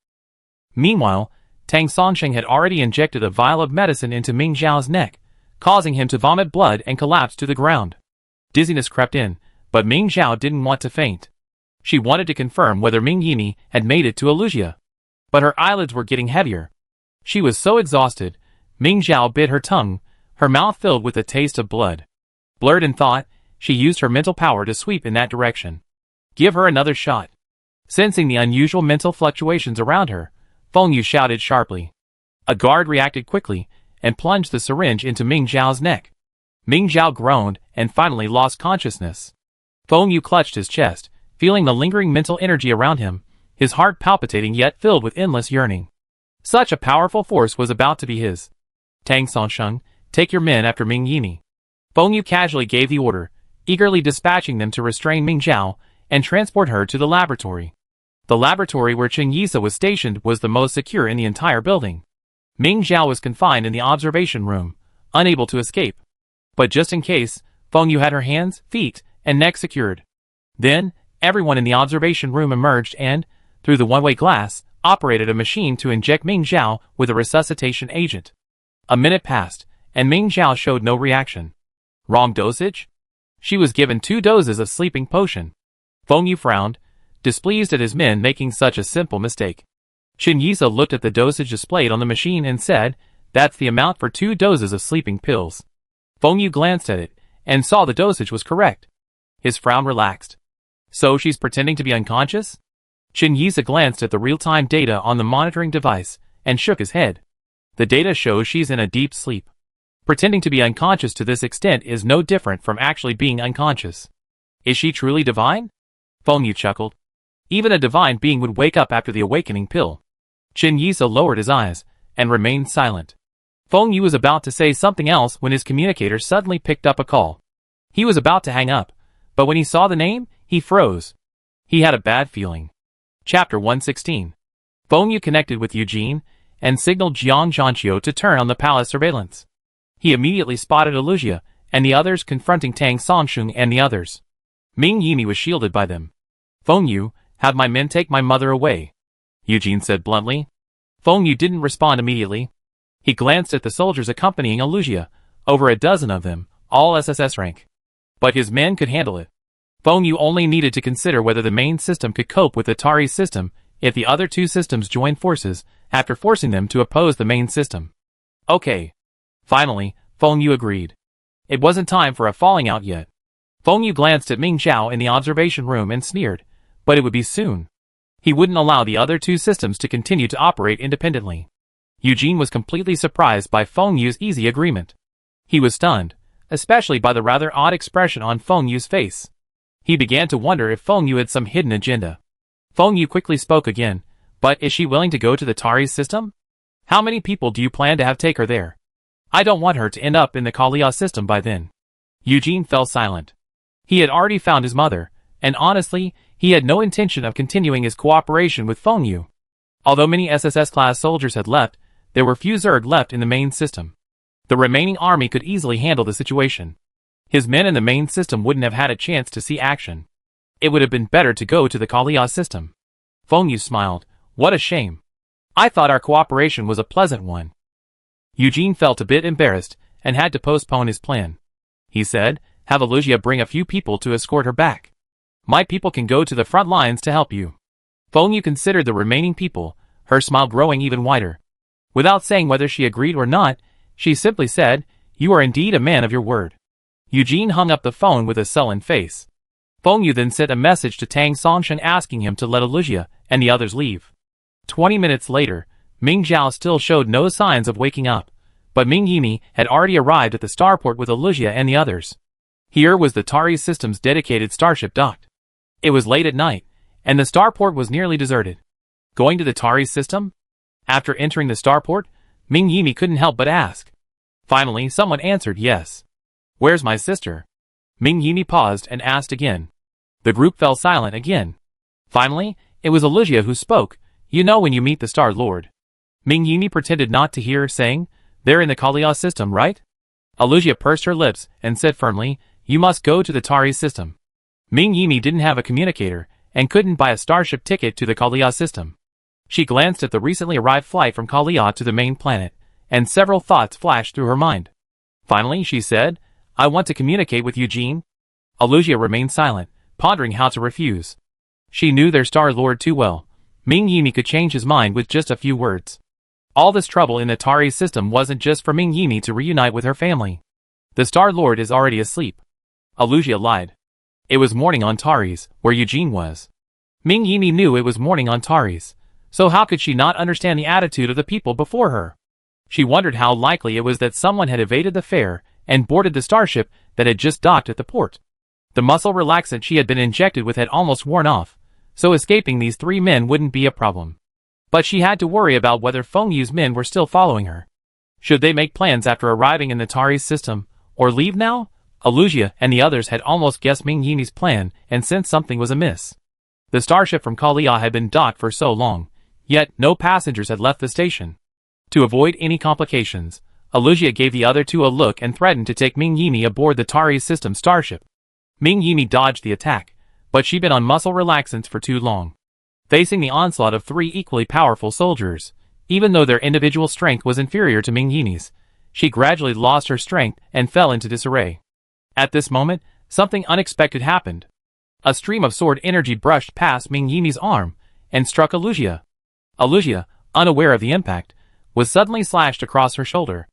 Meanwhile, Tang Songsheng had already injected a vial of medicine into Ming Zhao's neck, causing him to vomit blood and collapse to the ground. Dizziness crept in, but Ming Zhao didn't want to faint. She wanted to confirm whether Ming Yimi had made it to Alusia. But her eyelids were getting heavier. She was so exhausted, Ming Zhao bit her tongue, her mouth filled with the taste of blood. Blurred in thought, she used her mental power to sweep in that direction. Give her another shot. Sensing the unusual mental fluctuations around her, Feng Yu shouted sharply. A guard reacted quickly and plunged the syringe into Ming Zhao's neck. Ming Zhao groaned and finally lost consciousness. Feng Yu clutched his chest, feeling the lingering mental energy around him, his heart palpitating yet filled with endless yearning. Such a powerful force was about to be his. Tang Songsheng, take your men after Ming Yimi. Feng Yu casually gave the order, eagerly dispatching them to restrain Ming Zhao and transport her to the laboratory. The laboratory where Qing Yisa was stationed was the most secure in the entire building. Ming Zhao was confined in the observation room, unable to escape. But just in case, Feng Yu had her hands, feet, and neck secured. Then, everyone in the observation room emerged and, through the one-way glass, operated a machine to inject Ming Zhao with a resuscitation agent. A minute passed, and Ming Zhao showed no reaction. Wrong dosage? She was given 2 doses of sleeping potion. Feng Yu frowned, displeased at his men making such a simple mistake. Qin Yisa looked at the dosage displayed on the machine and said, "That's the amount for 2 doses of sleeping pills." Feng Yu glanced at it, and saw the dosage was correct. His frown relaxed. So she's pretending to be unconscious? Qin Yisa glanced at the real-time data on the monitoring device, and shook his head. The data shows she's in a deep sleep. Pretending to be unconscious to this extent is no different from actually being unconscious. Is she truly divine? Feng Yu chuckled. Even a divine being would wake up after the awakening pill. Qin Yisa lowered his eyes, and remained silent. Feng Yu was about to say something else when his communicator suddenly picked up a call. He was about to hang up, but when he saw the name, he froze. He had a bad feeling. Chapter 116. Feng Yu connected with Eugene, and signaled Jiang Zhanqiu to turn on the palace surveillance. He immediately spotted Alusia, and the others confronting Tang Songsheng and the others. Ming Yimi was shielded by them. Feng Yu, have my men take my mother away, Eugene said bluntly. Feng Yu didn't respond immediately. He glanced at the soldiers accompanying Alusia, over a dozen of them, all SSS rank. But his men could handle it. Feng Yu only needed to consider whether the main system could cope with the Tari's system if the other 2 systems joined forces, after forcing them to oppose the main system. Okay. Finally, Feng Yu agreed. It wasn't time for a falling out yet. Feng Yu glanced at Ming Zhao in the observation room and sneered, but it would be soon. He wouldn't allow the other 2 systems to continue to operate independently. Eugene was completely surprised by Feng Yu's easy agreement. He was stunned, especially by the rather odd expression on Feng Yu's face. He began to wonder if Feng Yu had some hidden agenda. Feng Yu quickly spoke again, but is she willing to go to the Tari's system? How many people do you plan to have take her there? I don't want her to end up in the Kalia system by then. Eugene fell silent. He had already found his mother, and honestly, he had no intention of continuing his cooperation with Feng Yu. Although many SSS-class soldiers had left, there were few Zerg left in the main system. The remaining army could easily handle the situation. His men in the main system wouldn't have had a chance to see action. It would have been better to go to the Kalia system. Feng Yu smiled. What a shame. I thought our cooperation was a pleasant one. Eugene felt a bit embarrassed, and had to postpone his plan. He said, have Alusia bring a few people to escort her back. My people can go to the front lines to help you. Feng Yu considered the remaining people, her smile growing even wider. Without saying whether she agreed or not, she simply said, you are indeed a man of your word. Eugene hung up the phone with a sullen face. Feng Yu then sent a message to Tang Songsheng asking him to let Alusia and the others leave. 20 minutes later, Ming Zhao still showed no signs of waking up, but Ming Yimi had already arrived at the starport with Alusia and the others. Here was the Tari system's dedicated starship docked. It was late at night, and the starport was nearly deserted. Going to the Tari system? After entering the starport, Ming Yimi couldn't help but ask. Finally, someone answered yes. Where's my sister? Ming Yimi paused and asked again. The group fell silent again. Finally, it was Alusia who spoke. You know when you meet the Star Lord. Ming Yimi pretended not to hear, saying, they're in the Kalia system, right? Alusia pursed her lips and said firmly, you must go to the Tari system. Ming Yimi didn't have a communicator, and couldn't buy a starship ticket to the Kalia system. She glanced at the recently arrived flight from Kalia to the main planet, and several thoughts flashed through her mind. Finally, she said, I want to communicate with Eugene. Alusia remained silent, pondering how to refuse. She knew their Star Lord too well. Ming Yimi could change his mind with just a few words. All this trouble in the Tari's system wasn't just for Ming Yimi to reunite with her family. The Star Lord is already asleep. Alusia lied. It was morning on Tari's, where Eugene was. Ming Yimi knew it was morning on Tari's, so how could she not understand the attitude of the people before her? She wondered how likely it was that someone had evaded the fair and boarded the starship that had just docked at the port. The muscle relaxant she had been injected with had almost worn off, so escaping these three men wouldn't be a problem. But she had to worry about whether Feng Yu's men were still following her. Should they make plans after arriving in the Tari's system, or leave now? Alusia and the others had almost guessed Ming Yimi's plan and sensed something was amiss. The starship from Kalia had been docked for so long, yet no passengers had left the station. To avoid any complications, Alusia gave the other two a look and threatened to take Ming Yimi aboard the Tari's system starship. Ming Yimi dodged the attack, but she'd been on muscle relaxants for too long. Facing the onslaught of three equally powerful soldiers, even though their individual strength was inferior to Ming Yimi's, she gradually lost her strength and fell into disarray. At this moment, something unexpected happened. A stream of sword energy brushed past Ming Yimi's arm and struck Alusia. Alusia, unaware of the impact, was suddenly slashed across her shoulder.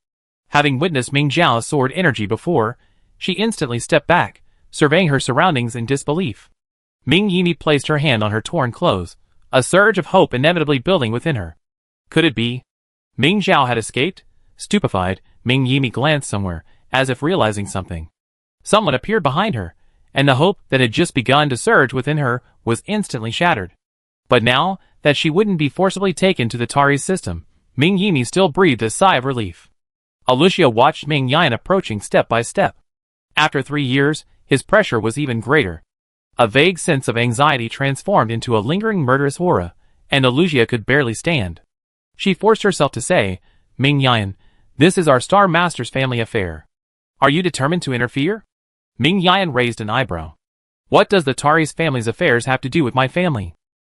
Having witnessed Ming Zhao's sword energy before, she instantly stepped back, surveying her surroundings in disbelief. Ming Yimi placed her hand on her torn clothes, a surge of hope inevitably building within her. Could it be? Ming Zhao had escaped? Stupefied, Ming Yimi glanced somewhere, as if realizing something. Someone appeared behind her, and the hope that had just begun to surge within her was instantly shattered. But now that she wouldn't be forcibly taken to the Tari's system, Ming Yimi still breathed a sigh of relief. Alusia watched Ming Yan approaching step by step. After 3 years, his pressure was even greater. A vague sense of anxiety transformed into a lingering murderous aura, and Alusia could barely stand. She forced herself to say, Ming Yan, this is our Star Master's family affair. Are you determined to interfere? Ming Yan raised an eyebrow. What does the Tari's family's affairs have to do with my family?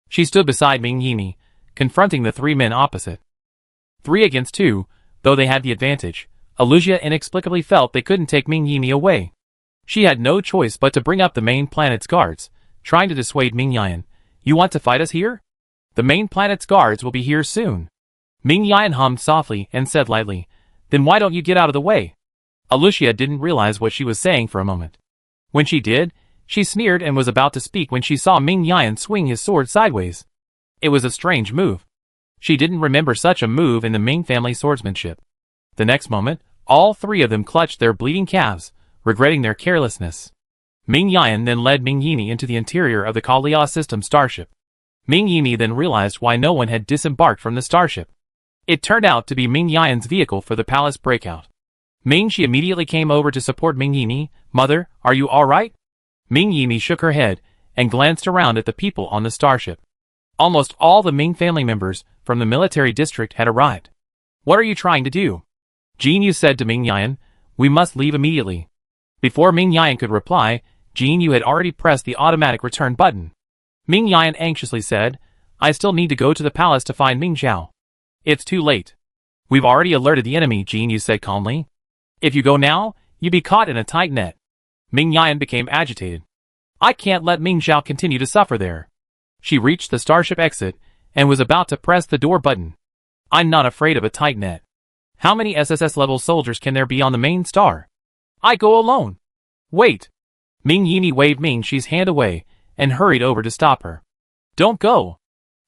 She stood beside Ming Yimi, confronting the three men opposite. 3 against 2, though they had the advantage, Alusia inexplicably felt they couldn't take Ming Yimi away. She had no choice but to bring up the main planet's guards, trying to dissuade Ming Yan. You want to fight us here? The main planet's guards will be here soon. Ming Yan hummed softly and said lightly, Then why don't you get out of the way? Alusia didn't realize what she was saying for a moment. When she did, she sneered and was about to speak when she saw Ming Yan swing his sword sideways. It was a strange move. She didn't remember such a move in the Ming family swordsmanship. The next moment, all 3 of them clutched their bleeding calves, regretting their carelessness. Ming Yan then led Ming Yimi into the interior of the Kalia system starship. Ming Yimi then realized why no one had disembarked from the starship. It turned out to be Ming Yan's vehicle for the palace breakout. She immediately came over to support Ming Yimi. Mother, are you alright? Ming Yimi shook her head and glanced around at the people on the starship. Almost all the Ming family members from the military district had arrived. What are you trying to do? Jin Yu said to Ming Yan, we must leave immediately. Before Ming Yan could reply, Jin Yu had already pressed the automatic return button. Ming Yan anxiously said, I still need to go to the palace to find Ming Zhao. It's too late. We've already alerted the enemy, Jin Yu said calmly. If you go now, you'll be caught in a tight net. Ming Yan became agitated. I can't let Ming Zhao continue to suffer there. She reached the starship exit and was about to press the door button. I'm not afraid of a tight net. How many SSS-level soldiers can there be on the main star? I go alone. Wait. Ming Yimi waved Ming Xi's hand away and hurried over to stop her. Don't go.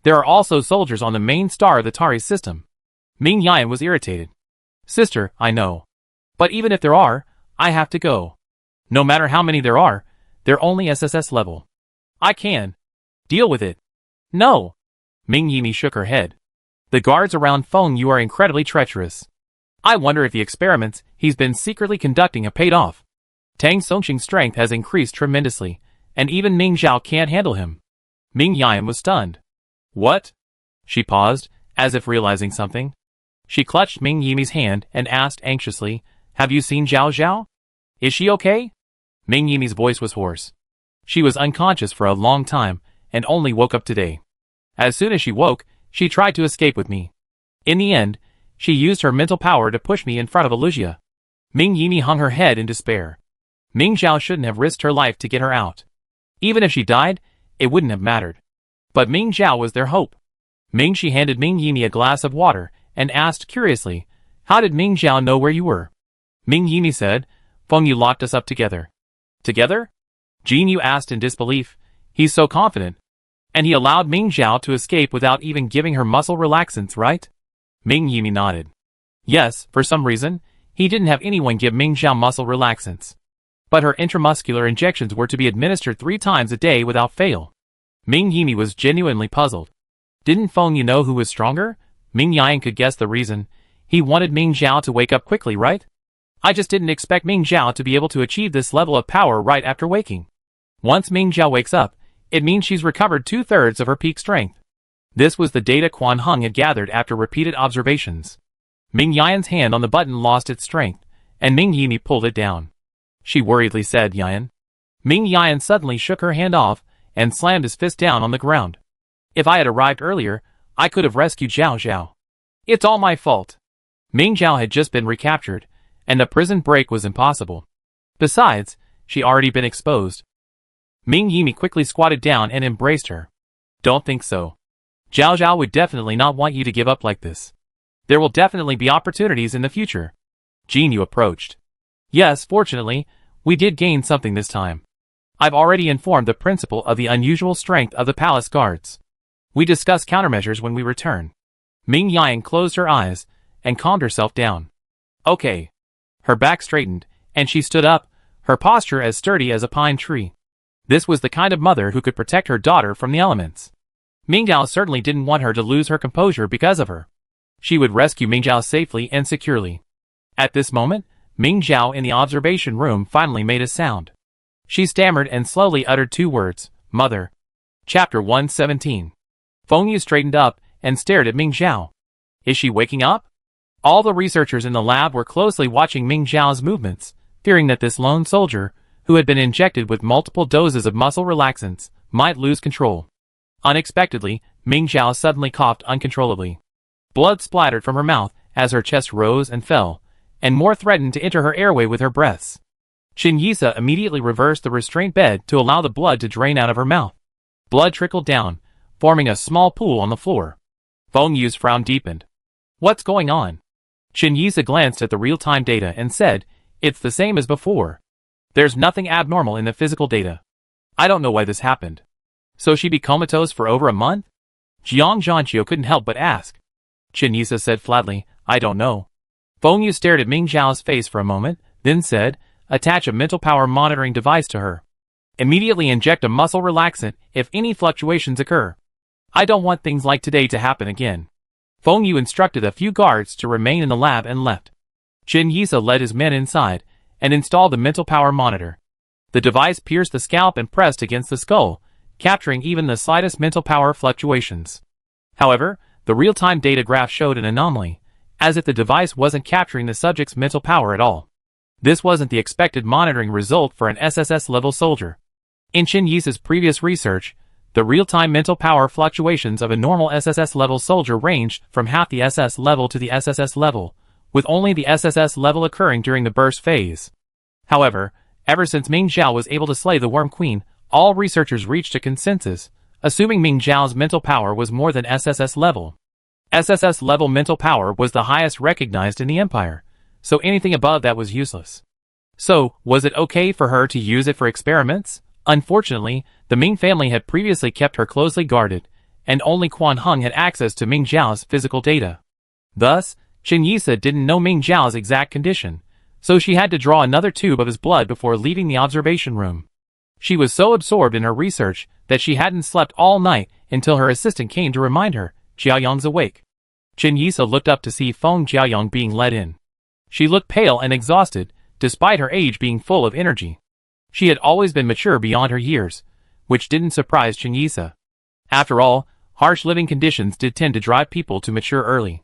There are also soldiers on the main star of the Tari's system. Ming Yan was irritated. Sister, I know. But even if there are, I have to go. No matter how many there are, they're only SSS level. I can. Deal with it. No. Ming Yimi shook her head. The guards around Feng Yu are incredibly treacherous. I wonder if the experiments he's been secretly conducting have paid off. Tang Songqing's strength has increased tremendously, and even Ming Zhao can't handle him. Ming Yan was stunned. What? She paused, as if realizing something. She clutched Ming Yimi's hand and asked anxiously, Have you seen Zhao Zhao? Is she okay? Ming Yimi's voice was hoarse. She was unconscious for a long time, and only woke up today. As soon as she woke, she tried to escape with me. In the end, she used her mental power to push me in front of Alusia. Ming Yimi hung her head in despair. Ming Zhao shouldn't have risked her life to get her out. Even if she died, it wouldn't have mattered. But Ming Zhao was their hope. Ming Shi handed Ming Yimi a glass of water and asked curiously, "How did Ming Zhao know where you were?" Ming Yimi said, "Feng Yu locked us up together." "Together?" Jin Yu asked in disbelief. "He's so confident. And he allowed Ming Zhao to escape without even giving her muscle relaxants, right?" Ming Yimi nodded. "Yes, for some reason, he didn't have anyone give Ming Zhao muscle relaxants. But her intramuscular injections were to be administered 3 times a day without fail." Ming Yimi was genuinely puzzled. Didn't Feng Yu know who was stronger? Ming Yan could guess the reason. He wanted Ming Zhao to wake up quickly, right? "I just didn't expect Ming Zhao to be able to achieve this level of power right after waking. Once Ming Zhao wakes up, it means she's recovered 2/3 of her peak strength." This was the data Quan Hung had gathered after repeated observations. Ming Yan's hand on the button lost its strength, and Ming Yimi pulled it down. She worriedly said, "Yan." Ming Yan suddenly shook her hand off and slammed his fist down on the ground. "If I had arrived earlier, I could have rescued Zhao Zhao. It's all my fault." Ming Zhao had just been recaptured, and the prison break was impossible. Besides, she'd already been exposed. Ming Yimi quickly squatted down and embraced her. "Don't think so. Zhao Zhao would definitely not want you to give up like this. There will definitely be opportunities in the future." Jin Yu approached. "Yes, fortunately, we did gain something this time. I've already informed the principal of the unusual strength of the palace guards. We discuss countermeasures when we return." Ming Yan closed her eyes and calmed herself down. "Okay." Her back straightened, and she stood up, her posture as sturdy as a pine tree. This was the kind of mother who could protect her daughter from the elements. Ming Zhao certainly didn't want her to lose her composure because of her. She would rescue Ming Zhao safely and securely. At this moment, Ming Zhao in the observation room finally made a sound. She stammered and slowly uttered 2 words, "Mother." Chapter 117. Feng Yu straightened up and stared at Ming Zhao. Is she waking up? All the researchers in the lab were closely watching Ming Zhao's movements, fearing that this lone soldier, who had been injected with multiple doses of muscle relaxants, might lose control. Unexpectedly, Ming Zhao suddenly coughed uncontrollably. Blood splattered from her mouth as her chest rose and fell, and more threatened to enter her airway with her breaths. Qin Yisa immediately reversed the restraint bed to allow the blood to drain out of her mouth. Blood trickled down, forming a small pool on the floor. Feng Yu's frown deepened. "What's going on?" Qin Yisa glanced at the real-time data and said, "It's the same as before. There's nothing abnormal in the physical data. I don't know why this happened." "So she'd be comatose for over a month?" Jiang Zhanqiu couldn't help but ask. Qin Yisa said flatly, "I don't know." Feng Yu stared at Ming Zhao's face for a moment, then said, "Attach a mental power monitoring device to her. Immediately inject a muscle relaxant if any fluctuations occur. I don't want things like today to happen again." Feng Yu instructed a few guards to remain in the lab and left. Qin Yisa led his men inside and installed the mental power monitor. The device pierced the scalp and pressed against the skull, capturing even the slightest mental power fluctuations. However, the real-time data graph showed an anomaly, as if the device wasn't capturing the subject's mental power at all. This wasn't the expected monitoring result for an SSS-level soldier. In Qin Yisa's previous research, the real-time mental power fluctuations of a normal SSS-level soldier ranged from half the SS level to the SSS level, with only the SSS level occurring during the burst phase. However, ever since Ming Zhao was able to slay the Worm Queen, all researchers reached a consensus, assuming Ming Zhao's mental power was more than SSS level. SSS level mental power was the highest recognized in the Empire, so anything above that was useless. So, was it okay for her to use it for experiments? Unfortunately, the Ming family had previously kept her closely guarded, and only Quan Hung had access to Ming Zhao's physical data. Thus, Qin Yisa didn't know Ming Zhao's exact condition, so she had to draw another tube of his blood before leaving the observation room. She was so absorbed in her research that she hadn't slept all night until her assistant came to remind her, "Jiaoyang's awake." Qin Yisa looked up to see Feng Jiaoyang being led in. She looked pale and exhausted, despite her age being full of energy. She had always been mature beyond her years, which didn't surprise Qin Yisa. After all, harsh living conditions did tend to drive people to mature early.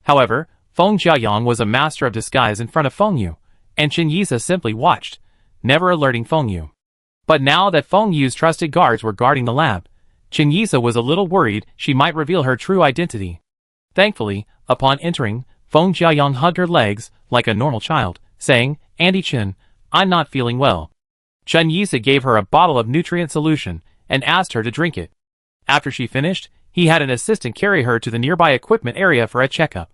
However, Feng Jiaoyang was a master of disguise in front of Feng Yu, and Qin Yisa simply watched, never alerting Feng Yu. But now that Feng Yu's trusted guards were guarding the lab, Qin Yisa was a little worried she might reveal her true identity. Thankfully, upon entering, Feng Jiaoyang hugged her legs like a normal child, saying, "Auntie Chen, I'm not feeling well." Chen Yisa gave her a bottle of nutrient solution and asked her to drink it. After she finished, he had an assistant carry her to the nearby equipment area for a checkup.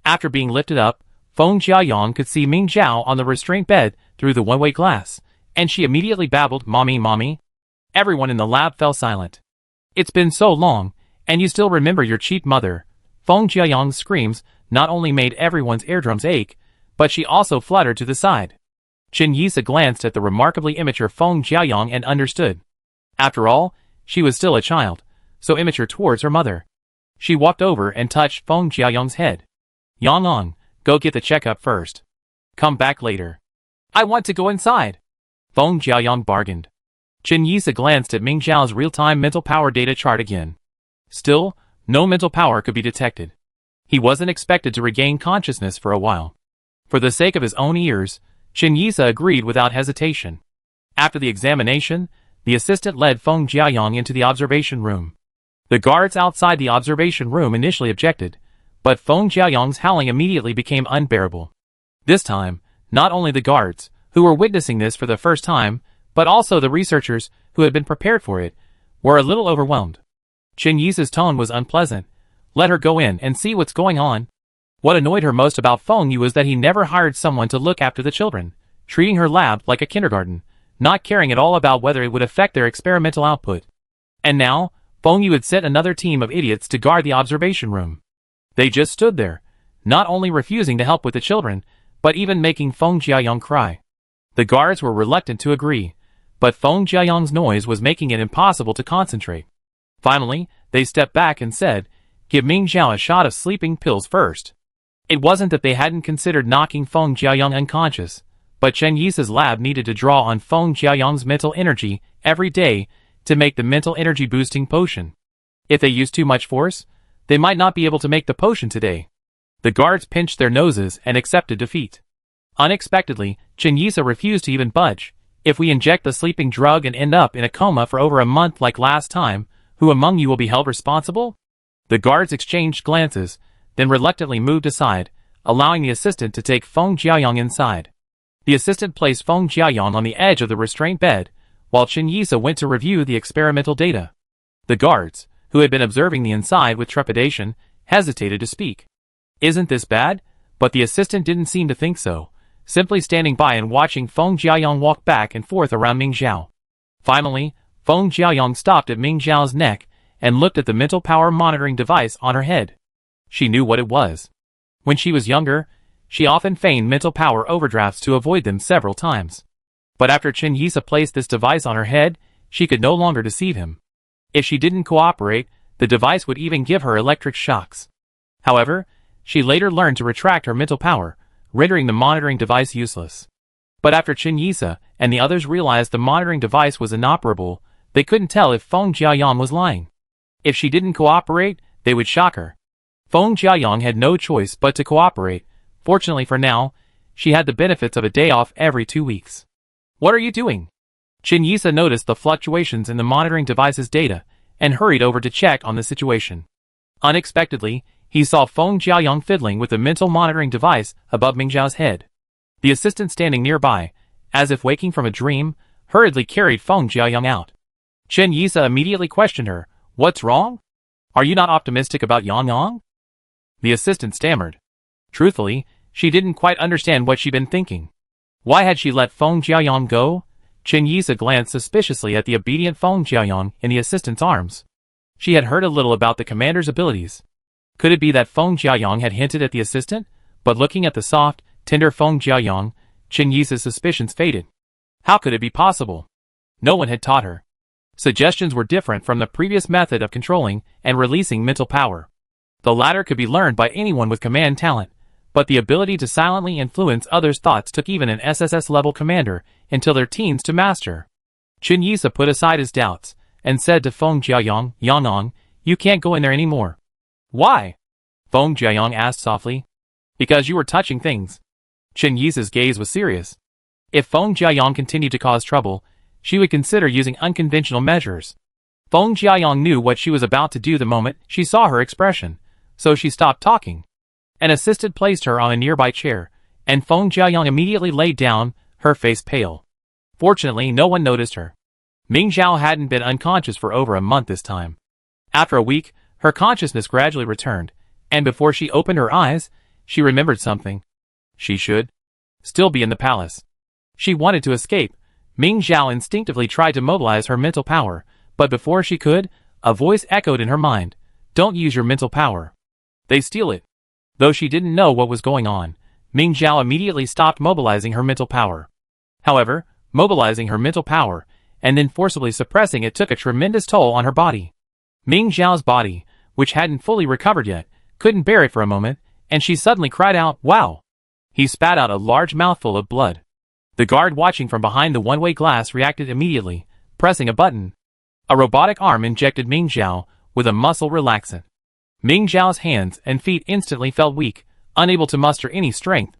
After being lifted up, Feng Jiayang could see Ming Zhao on the restraint bed through the one-way glass, and she immediately babbled, "Mommy, mommy." Everyone in the lab fell silent. "It's been so long, and you still remember your cheap mother." Feng Jiayang's screams not only made everyone's eardrums ache, but she also fluttered to the side. Chen Yisa glanced at the remarkably immature Feng Jiayang and understood. After all, she was still a child, so immature towards her mother. She walked over and touched Feng Jiayang's head. "Yang, go get the checkup first. Come back later." "I want to go inside," Feng Jiayang bargained. Chen Yisa glanced at Ming Zhao's real-time mental power data chart again. Still, no mental power could be detected. He wasn't expected to regain consciousness for a while. For the sake of his own ears, Chen Yisa agreed without hesitation. After the examination, the assistant led Feng Jiayang into the observation room. The guards outside the observation room initially objected, but Feng Jiayang's howling immediately became unbearable. This time, not only the guards, who were witnessing this for the first time, but also the researchers, who had been prepared for it, were a little overwhelmed. Chen Yisa's tone was unpleasant. "Let her go in and see what's going on." What annoyed her most about Feng Yu was that he never hired someone to look after the children, treating her lab like a kindergarten, not caring at all about whether it would affect their experimental output. And now, Feng Yu had sent another team of idiots to guard the observation room. They just stood there, not only refusing to help with the children, but even making Feng Jiayang cry. The guards were reluctant to agree, but Feng Jiayang's noise was making it impossible to concentrate. Finally, they stepped back and said, "Give Ming Zhao a shot of sleeping pills first." It wasn't that they hadn't considered knocking Feng Jiayang unconscious, but Chen Yisa's lab needed to draw on Feng Jiayang's mental energy every day to make the mental energy boosting potion. If they used too much force, they might not be able to make the potion today. The guards pinched their noses and accepted defeat. Unexpectedly, Chen Yisa refused to even budge. "If we inject the sleeping drug and end up in a coma for over a month like last time, who among you will be held responsible?" The guards exchanged glances, then reluctantly moved aside, allowing the assistant to take Feng Jiayang inside. The assistant placed Feng Jiayang on the edge of the restraint bed, while Chen Yisa went to review the experimental data. The guards, who had been observing the inside with trepidation, hesitated to speak. "Isn't this bad?" But the assistant didn't seem to think so, simply standing by and watching Feng Jiayang walk back and forth around Ming Zhao. Finally, Feng Jiayang stopped at Ming Zhao's neck and looked at the mental power monitoring device on her head. She knew what it was. When she was younger, she often feigned mental power overdrafts to avoid them several times. But after Chen Yisa placed this device on her head, she could no longer deceive him. If she didn't cooperate, the device would even give her electric shocks. However, she later learned to retract her mental power, rendering the monitoring device useless. But after Chen Yisa and the others realized the monitoring device was inoperable, they couldn't tell if Feng Jiayang was lying. If she didn't cooperate, they would shock her. Feng Jiayang had no choice but to cooperate. Fortunately for now, she had the benefits of a day off every 2 weeks. "What are you doing?" Chen Yisa noticed the fluctuations in the monitoring device's data and hurried over to check on the situation. Unexpectedly, he saw Feng Jiayang fiddling with the mental monitoring device above Ming Zhao's head. The assistant standing nearby, as if waking from a dream, hurriedly carried Feng Jiayang out. Chen Yisa immediately questioned her, "What's wrong? Are you not optimistic about Yang?" The assistant stammered. Truthfully, she didn't quite understand what she'd been thinking. Why had she let Feng Jiayang go? Chen Yisa glanced suspiciously at the obedient Feng Jiayang in the assistant's arms. She had heard a little about the commander's abilities. Could it be that Feng Jiayang had hinted at the assistant? But looking at the soft, tender Feng Jiayang, Chen Yisa's suspicions faded. How could it be possible? No one had taught her. Suggestions were different from the previous method of controlling and releasing mental power. The latter could be learned by anyone with command talent, but the ability to silently influence others' thoughts took even an SSS-level commander until their teens to master. Chen Yisa put aside his doubts and said to Feng Jiayang, "Yang, you can't go in there anymore." "Why?" Feng Jiayang asked softly. "Because you were touching things." Chen Yisa's gaze was serious. If Feng Jiayang continued to cause trouble, she would consider using unconventional measures. Feng Jiayang knew what she was about to do the moment she saw her expression, so she stopped talking. An assistant placed her on a nearby chair, and Feng Jiaoyang immediately laid down, her face pale. Fortunately, no one noticed her. Ming Zhao hadn't been unconscious for over a month this time. After a week, her consciousness gradually returned, and before she opened her eyes, she remembered something. She should still be in the palace. She wanted to escape. Ming Zhao instinctively tried to mobilize her mental power, but before she could, a voice echoed in her mind. Don't use your mental power. They steal it. Though she didn't know what was going on, Ming Zhao immediately stopped mobilizing her mental power. However, mobilizing her mental power, and then forcibly suppressing it took a tremendous toll on her body. Ming Zhao's body, which hadn't fully recovered yet, couldn't bear it for a moment, and she suddenly cried out, "Wow!" He spat out a large mouthful of blood. The guard watching from behind the one-way glass reacted immediately, pressing a button. A robotic arm injected Ming Zhao with a muscle relaxant. Ming Zhao's hands and feet instantly felt weak, unable to muster any strength.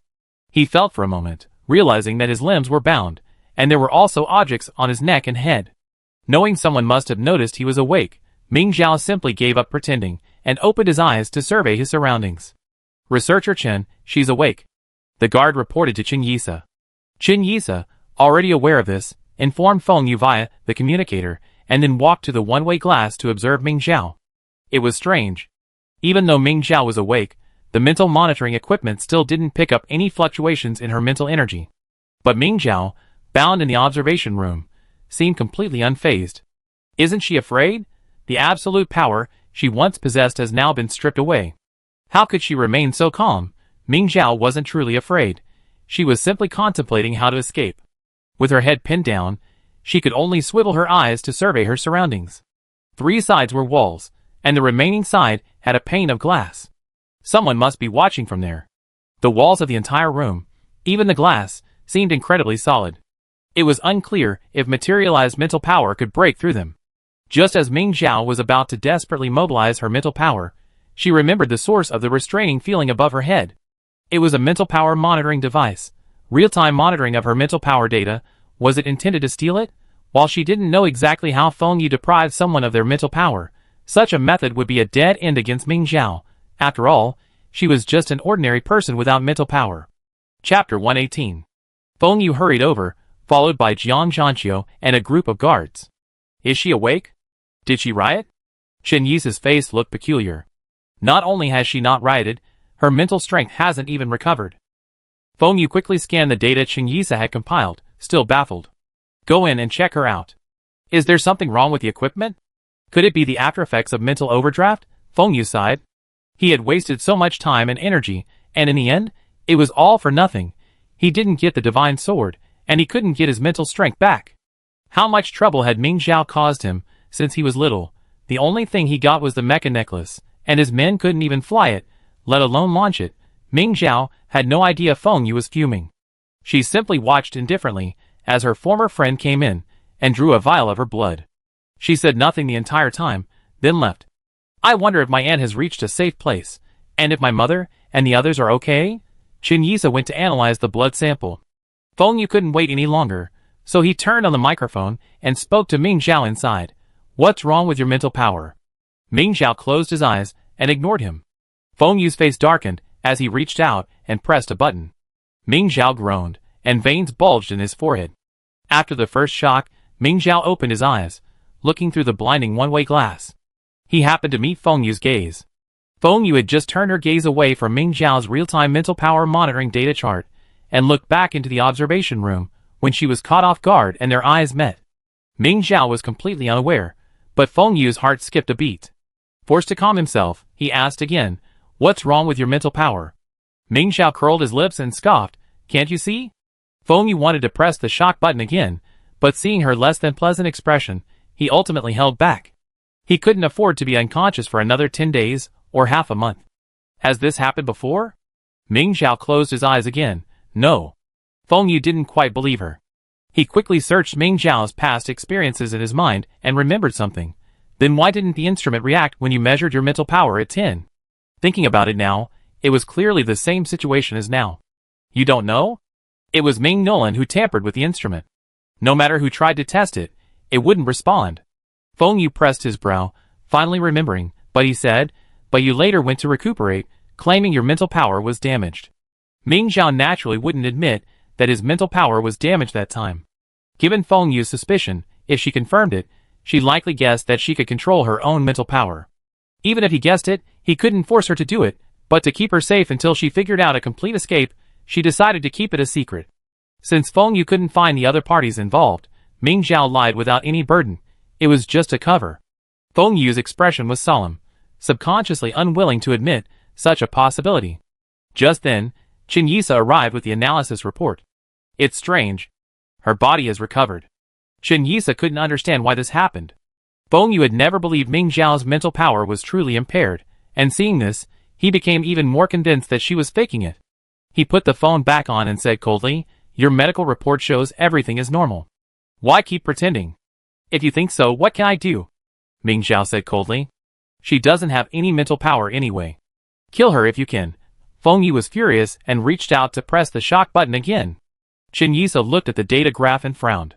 He felt for a moment, realizing that his limbs were bound, and there were also objects on his neck and head. Knowing someone must have noticed he was awake, Ming Zhao simply gave up pretending, and opened his eyes to survey his surroundings. "Researcher Chen, she's awake," the guard reported to Qin Yisa. Qin Yisa, already aware of this, informed Feng Yu via the communicator, and then walked to the one-way glass to observe Ming Zhao. It was strange. Even though Ming Zhao was awake, the mental monitoring equipment still didn't pick up any fluctuations in her mental energy. But Ming Zhao, bound in the observation room, seemed completely unfazed. Isn't she afraid? The absolute power she once possessed has now been stripped away. How could she remain so calm? Ming Zhao wasn't truly afraid. She was simply contemplating how to escape. With her head pinned down, she could only swivel her eyes to survey her surroundings. 3 sides were walls, and the remaining side had a pane of glass. Someone must be watching from there. The walls of the entire room, even the glass, seemed incredibly solid. It was unclear if materialized mental power could break through them. Just as Ming Zhao was about to desperately mobilize her mental power, she remembered the source of the restraining feeling above her head. It was a mental power monitoring device. Real-time monitoring of her mental power data. Was it intended to steal it? While she didn't know exactly how Feng Yu deprived someone of their mental power, such a method would be a dead end against Ming Zhao. After all, she was just an ordinary person without mental power. Chapter 118. Feng Yu hurried over, followed by Jiang Zhanqiu and a group of guards. Is she awake? Did she riot? Qin Yisa's face looked peculiar. Not only has she not rioted, her mental strength hasn't even recovered. Feng Yu quickly scanned the data Qin Yisa had compiled, still baffled. Go in and check her out. Is there something wrong with the equipment? Could it be the aftereffects of mental overdraft? Feng Yu sighed. He had wasted so much time and energy, and in the end, it was all for nothing. He didn't get the divine sword, and he couldn't get his mental strength back. How much trouble had Ming Zhao caused him since he was little? The only thing he got was the mecha necklace, and his men couldn't even fly it, let alone launch it. Ming Zhao had no idea Feng Yu was fuming. She simply watched indifferently as her former friend came in and drew a vial of her blood. She said nothing the entire time, then left. I wonder if my aunt has reached a safe place, and if my mother and the others are okay? Qin Yisa went to analyze the blood sample. Feng Yu couldn't wait any longer, so he turned on the microphone and spoke to Ming Zhao inside. What's wrong with your mental power? Ming Zhao closed his eyes and ignored him. Feng Yu's face darkened as he reached out and pressed a button. Ming Zhao groaned, and veins bulged in his forehead. After the first shock, Ming Zhao opened his eyes, looking through the blinding one-way glass. He happened to meet Feng Yu's gaze. Feng Yu had just turned her gaze away from Ming Zhao's real-time mental power monitoring data chart, and looked back into the observation room when she was caught off guard and their eyes met. Ming Zhao was completely unaware, but Feng Yu's heart skipped a beat. Forced to calm himself, he asked again, What's wrong with your mental power? Ming Zhao curled his lips and scoffed, Can't you see? Feng Yu wanted to press the shock button again, but seeing her less than pleasant expression, he ultimately held back. He couldn't afford to be unconscious for another 10 days, or half a month. Has this happened before? Ming Zhao closed his eyes again. No. Feng Yu didn't quite believe her. He quickly searched Ming Zhao's past experiences in his mind and remembered something. Then why didn't the instrument react when you measured your mental power at 10? Thinking about it now, it was clearly the same situation as now. You don't know? It was Ming Nolan who tampered with the instrument. No matter who tried to test it, it wouldn't respond. Feng Yu pressed his brow, finally remembering, but he said, But you later went to recuperate, claiming your mental power was damaged. Ming Zhao naturally wouldn't admit that his mental power was damaged that time. Given Feng Yu's suspicion, if she confirmed it, she likely guessed that she could control her own mental power. Even if he guessed it, he couldn't force her to do it, but to keep her safe until she figured out a complete escape, she decided to keep it a secret. Since Feng Yu couldn't find the other parties involved, Ming Zhao lied without any burden. It was just a cover. Feng Yu's expression was solemn, subconsciously unwilling to admit such a possibility. Just then, Chen Yisa arrived with the analysis report. It's strange. Her body has recovered. Chen Yisa couldn't understand why this happened. Feng Yu had never believed Ming Zhao's mental power was truly impaired, and seeing this, he became even more convinced that she was faking it. He put the phone back on and said coldly, "Your medical report shows everything is normal. Why keep pretending? If you think so, what can I do?" Ming Zhao said coldly. "She doesn't have any mental power anyway. Kill her if you can." Feng Yu was furious and reached out to press the shock button again. Chen Yisa looked at the data graph and frowned.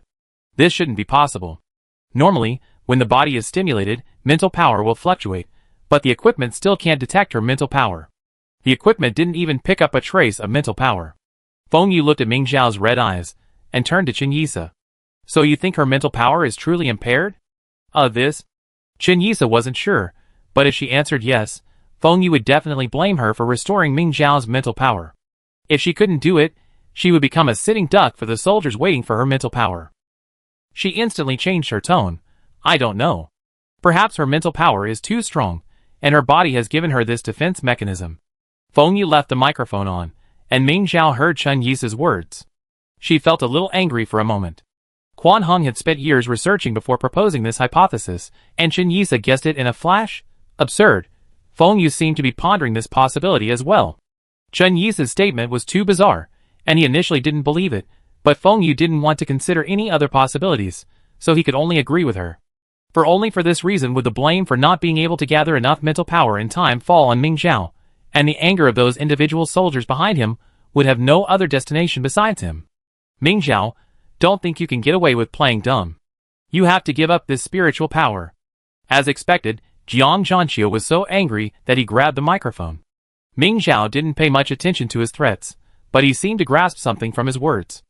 This shouldn't be possible. Normally, when the body is stimulated, mental power will fluctuate, but the equipment still can't detect her mental power. The equipment didn't even pick up a trace of mental power. Feng Yu looked at Ming Zhao's red eyes, and turned to Chen Yisa. "So you think her mental power is truly impaired?" This? Chen Yisa wasn't sure, but if she answered yes, Feng Yu would definitely blame her for restoring Ming Zhao's mental power. If she couldn't do it, she would become a sitting duck for the soldiers waiting for her mental power. She instantly changed her tone. "I don't know. Perhaps her mental power is too strong, and her body has given her this defense mechanism." Feng Yu left the microphone on, and Ming Zhao heard Chen Yisa's words. She felt a little angry for a moment. Quan Hong had spent years researching before proposing this hypothesis, and Chen Yisa guessed it in a flash? Absurd. Feng Yu seemed to be pondering this possibility as well. Chen Yisa's statement was too bizarre, and he initially didn't believe it, but Feng Yu didn't want to consider any other possibilities, so he could only agree with her. Only for this reason would the blame for not being able to gather enough mental power in time fall on Ming Zhao, and the anger of those individual soldiers behind him would have no other destination besides him. "Ming Zhao, don't think you can get away with playing dumb. You have to give up this spiritual power." As expected, Jiang Zhanqiu was so angry that he grabbed the microphone. Ming Zhao didn't pay much attention to his threats, but he seemed to grasp something from his words.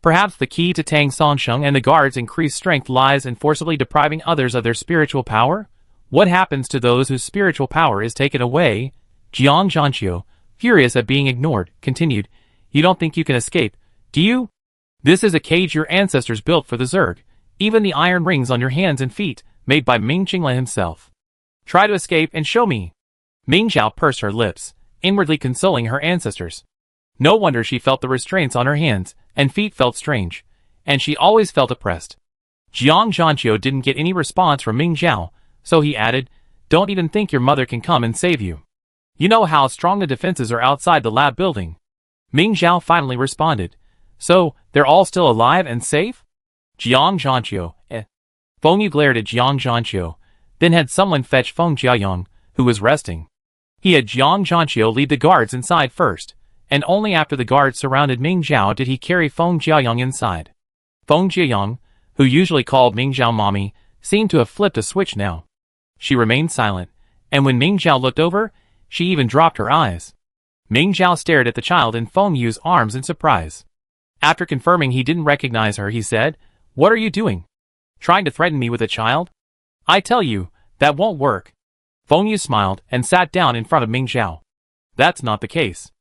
Perhaps the key to Tang Songsheng and the guards' increased strength lies in forcibly depriving others of their spiritual power? What happens to those whose spiritual power is taken away? Jiang Zhanqiu, furious at being ignored, continued, "You don't think you can escape, do you? This is a cage your ancestors built for the Zerg, even the iron rings on your hands and feet, made by Ming Qinglan himself. Try to escape and show me." Ming Zhao pursed her lips, inwardly consoling her ancestors. No wonder she felt the restraints on her hands and feet felt strange, and she always felt oppressed. Jiang Zhanqiu didn't get any response from Ming Zhao, so he added, "Don't even think your mother can come and save you. You know how strong the defenses are outside the lab building." Ming Zhao finally responded, "So, they're all still alive and safe?" Jiang Zhanqiu, Feng Yu glared at Jiang Zhanqiu, then had someone fetch Feng Jiayong, who was resting. He had Jiang Zhanqiu lead the guards inside first, and only after the guards surrounded Ming Zhao did he carry Feng Jiayong inside. Feng Jiayong, who usually called Ming Zhao mommy, seemed to have flipped a switch now. She remained silent, and when Ming Zhao looked over, she even dropped her eyes. Ming Zhao stared at the child in Feng Yu's arms in surprise. After confirming he didn't recognize her, he said, "What are you doing? Trying to threaten me with a child? I tell you, that won't work." Feng Yu smiled and sat down in front of Ming Zhao. "That's not the case.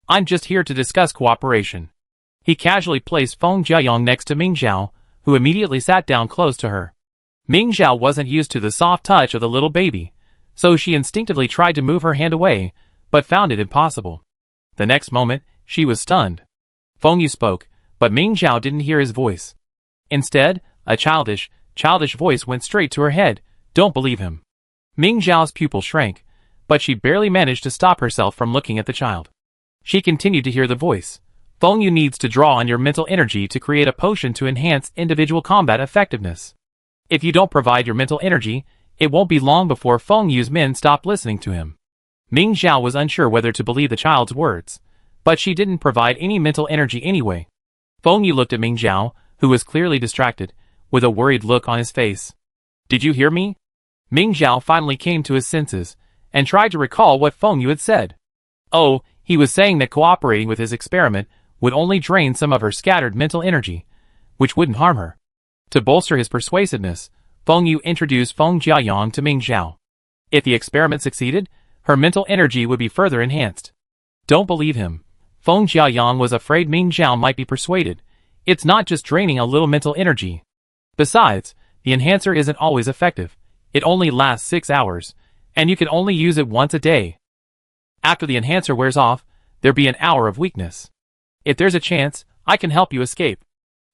I'm just here to discuss cooperation." He casually placed Feng Jiayong next to Ming Zhao, who immediately sat down close to her. Ming Zhao wasn't used to the soft touch of the little baby, so she instinctively tried to move her hand away, but found it impossible. The next moment, she was stunned. Feng Yu spoke, but Ming Zhao didn't hear his voice. Instead, a childish voice went straight to her head. "Don't believe him." Ming Zhao's pupil shrank, but she barely managed to stop herself from looking at the child. She continued to hear the voice. "Feng Yu needs to draw on your mental energy to create a potion to enhance individual combat effectiveness. If you don't provide your mental energy, it won't be long before Feng Yu's men stop listening to him." Ming Zhao was unsure whether to believe the child's words, but she didn't provide any mental energy anyway. Feng Yu looked at Ming Zhao, who was clearly distracted, with a worried look on his face. "Did you hear me?" Ming Zhao finally came to his senses, and tried to recall what Feng Yu had said. Oh, He was saying that cooperating with his experiment would only drain some of her scattered mental energy, which wouldn't harm her. To bolster his persuasiveness, Feng Yu introduced Feng Jiayang to Ming Zhao. If the experiment succeeded, her mental energy would be further enhanced. Don't believe him. Feng Jiayang was afraid Ming Zhao might be persuaded. It's not just draining a little mental energy. Besides, the enhancer isn't always effective. It only lasts 6 hours, and you can only use it once a day. After the enhancer wears off, there'll be an hour of weakness. If there's a chance, I can help you escape.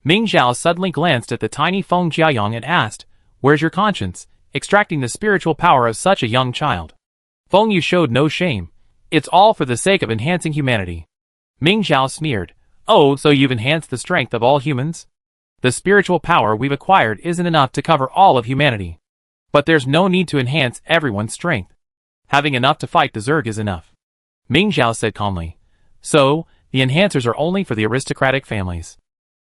Ming Zhao suddenly glanced at the tiny Feng Jiayang and asked, "Where's your conscience, extracting the spiritual power of such a young child?" Feng Yu showed no shame. It's all for the sake of enhancing humanity. Ming Zhao sneered. "Oh, so you've enhanced the strength of all humans? The spiritual power we've acquired isn't enough to cover all of humanity. But there's no need to enhance everyone's strength. Having enough to fight the Zerg is enough." Ming Zhao said calmly. "So, the enhancers are only for the aristocratic families."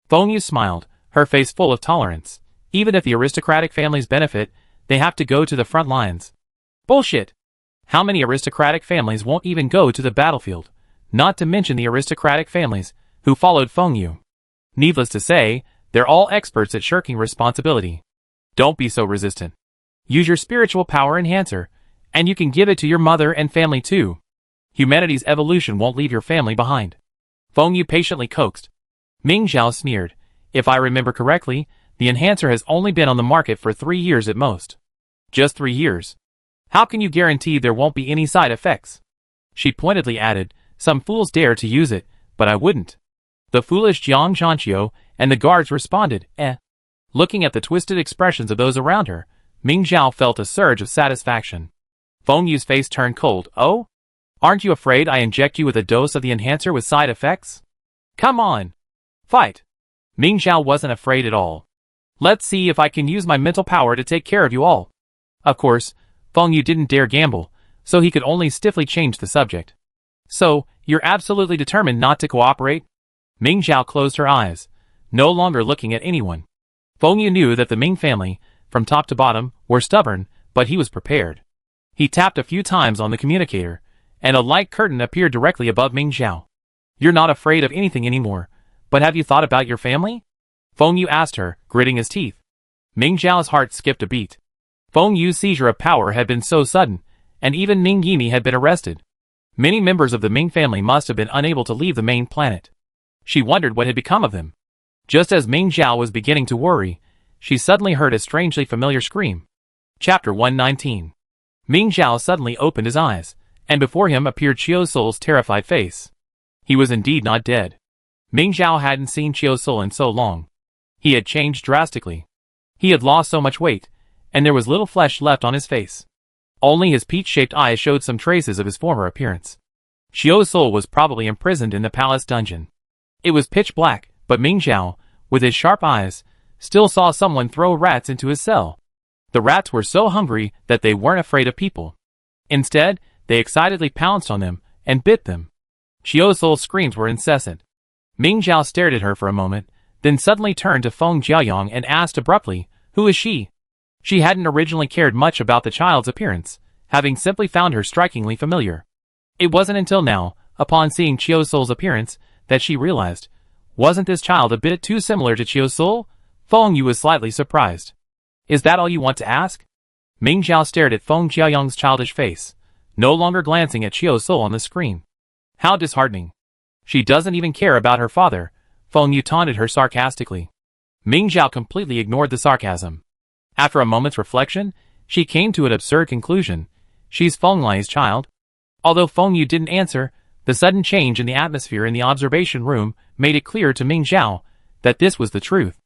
Feng Yu smiled, her face full of tolerance. Even if the aristocratic families benefit, they have to go to the front lines. Bullshit! How many aristocratic families won't even go to the battlefield? Not to mention the aristocratic families who followed Feng Yu. Needless to say, they're all experts at shirking responsibility. Don't be so resistant. Use your spiritual power enhancer, and you can give it to your mother and family too. Humanity's evolution won't leave your family behind. Feng Yu patiently coaxed. Ming Zhao sneered. "If I remember correctly, the enhancer has only been on the market for 3 years at most." "Just 3 years? How can you guarantee there won't be any side effects?" She pointedly added, "Some fools dare to use it, but I wouldn't." The foolish Jiang Zhanqiu and the guards responded, "Eh." Looking at the twisted expressions of those around her, Ming Zhao felt a surge of satisfaction. Feng Yu's face turned cold. "Oh? Aren't you afraid I inject you with a dose of the enhancer with side effects? Come on. Fight." Ming Zhao wasn't afraid at all. "Let's see if I can use my mental power to take care of you all." Of course, Feng Yu didn't dare gamble, so he could only stiffly change the subject. "So, you're absolutely determined not to cooperate?" Ming Zhao closed her eyes, no longer looking at anyone. Feng Yu knew that the Ming family, from top to bottom, were stubborn, but he was prepared. He tapped a few times on the communicator, and a light curtain appeared directly above Ming Zhao. "You're not afraid of anything anymore, but have you thought about your family?" Feng Yu asked her, gritting his teeth. Ming Zhao's heart skipped a beat. Feng Yu's seizure of power had been so sudden, and even Ming Yimi had been arrested. Many members of the Ming family must have been unable to leave the main planet. She wondered what had become of them. Just as Ming Zhao was beginning to worry, she suddenly heard a strangely familiar scream. Chapter 119. Ming Zhao suddenly opened his eyes, and before him appeared Qiu Sol's terrified face. He was indeed not dead. Ming Zhao hadn't seen Qiu Sol in so long. He had changed drastically. He had lost so much weight, and there was little flesh left on his face. Only his peach-shaped eyes showed some traces of his former appearance. Qiu Sol was probably imprisoned in the palace dungeon. It was pitch black, but Ming Zhao, with his sharp eyes, still saw someone throw rats into his cell. The rats were so hungry that they weren't afraid of people. Instead, they excitedly pounced on them and bit them. Qiu Sol's screams were incessant. Ming Zhao stared at her for a moment, then suddenly turned to Feng Jiayang and asked abruptly, "Who is she?" She hadn't originally cared much about the child's appearance, having simply found her strikingly familiar. It wasn't until now, upon seeing Qiu Sol's appearance, that she realized, wasn't this child a bit too similar to Qiu Sol? Feng Yu was slightly surprised. "Is that all you want to ask?" Ming Zhao stared at Feng Jiayang's childish face, no longer glancing at Qiu Sol on the screen. How disheartening. She doesn't even care about her father, Feng Yu taunted her sarcastically. Ming Zhao completely ignored the sarcasm. After a moment's reflection, she came to an absurd conclusion. She's Feng Lai's child. Although Feng Yu didn't answer, the sudden change in the atmosphere in the observation room made it clear to Ming Zhao that this was the truth.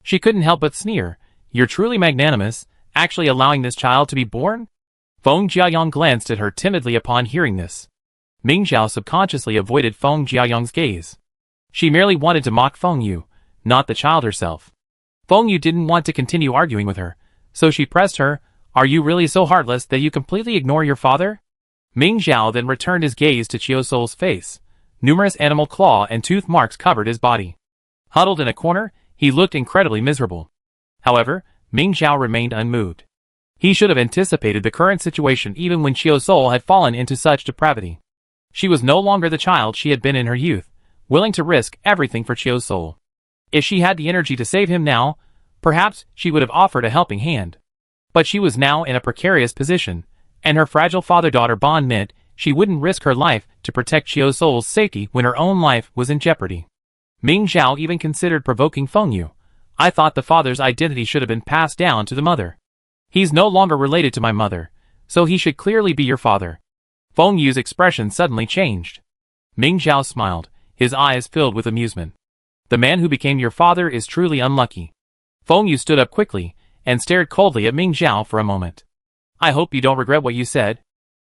She couldn't help but sneer. "You're truly magnanimous, actually allowing this child to be born?" Feng Jiayang glanced at her timidly upon hearing this. Ming Zhao subconsciously avoided Feng Jiayang's gaze. She merely wanted to mock Feng Yu, not the child herself. Feng Yu didn't want to continue arguing with her, so she pressed her, "Are you really so heartless that you completely ignore your father?" Ming Zhao then returned his gaze to Qiu Sol's face. Numerous animal claw and tooth marks covered his body. Huddled in a corner, he looked incredibly miserable. However, Ming Zhao remained unmoved. He should have anticipated the current situation even when Qiu Sol had fallen into such depravity. She was no longer the child she had been in her youth, willing to risk everything for Chio's soul. If she had the energy to save him now, perhaps she would have offered a helping hand. But she was now in a precarious position, and her fragile father-daughter bond meant she wouldn't risk her life to protect Chio's soul's safety when her own life was in jeopardy. Ming Zhao even considered provoking Feng Yu. I thought the father's identity should have been passed down to the mother. He's no longer related to my mother, so he should clearly be your father. Feng Yu's expression suddenly changed. Ming Zhao smiled, his eyes filled with amusement. The man who became your father is truly unlucky. Feng Yu stood up quickly and stared coldly at Ming Zhao for a moment. I hope you don't regret what you said.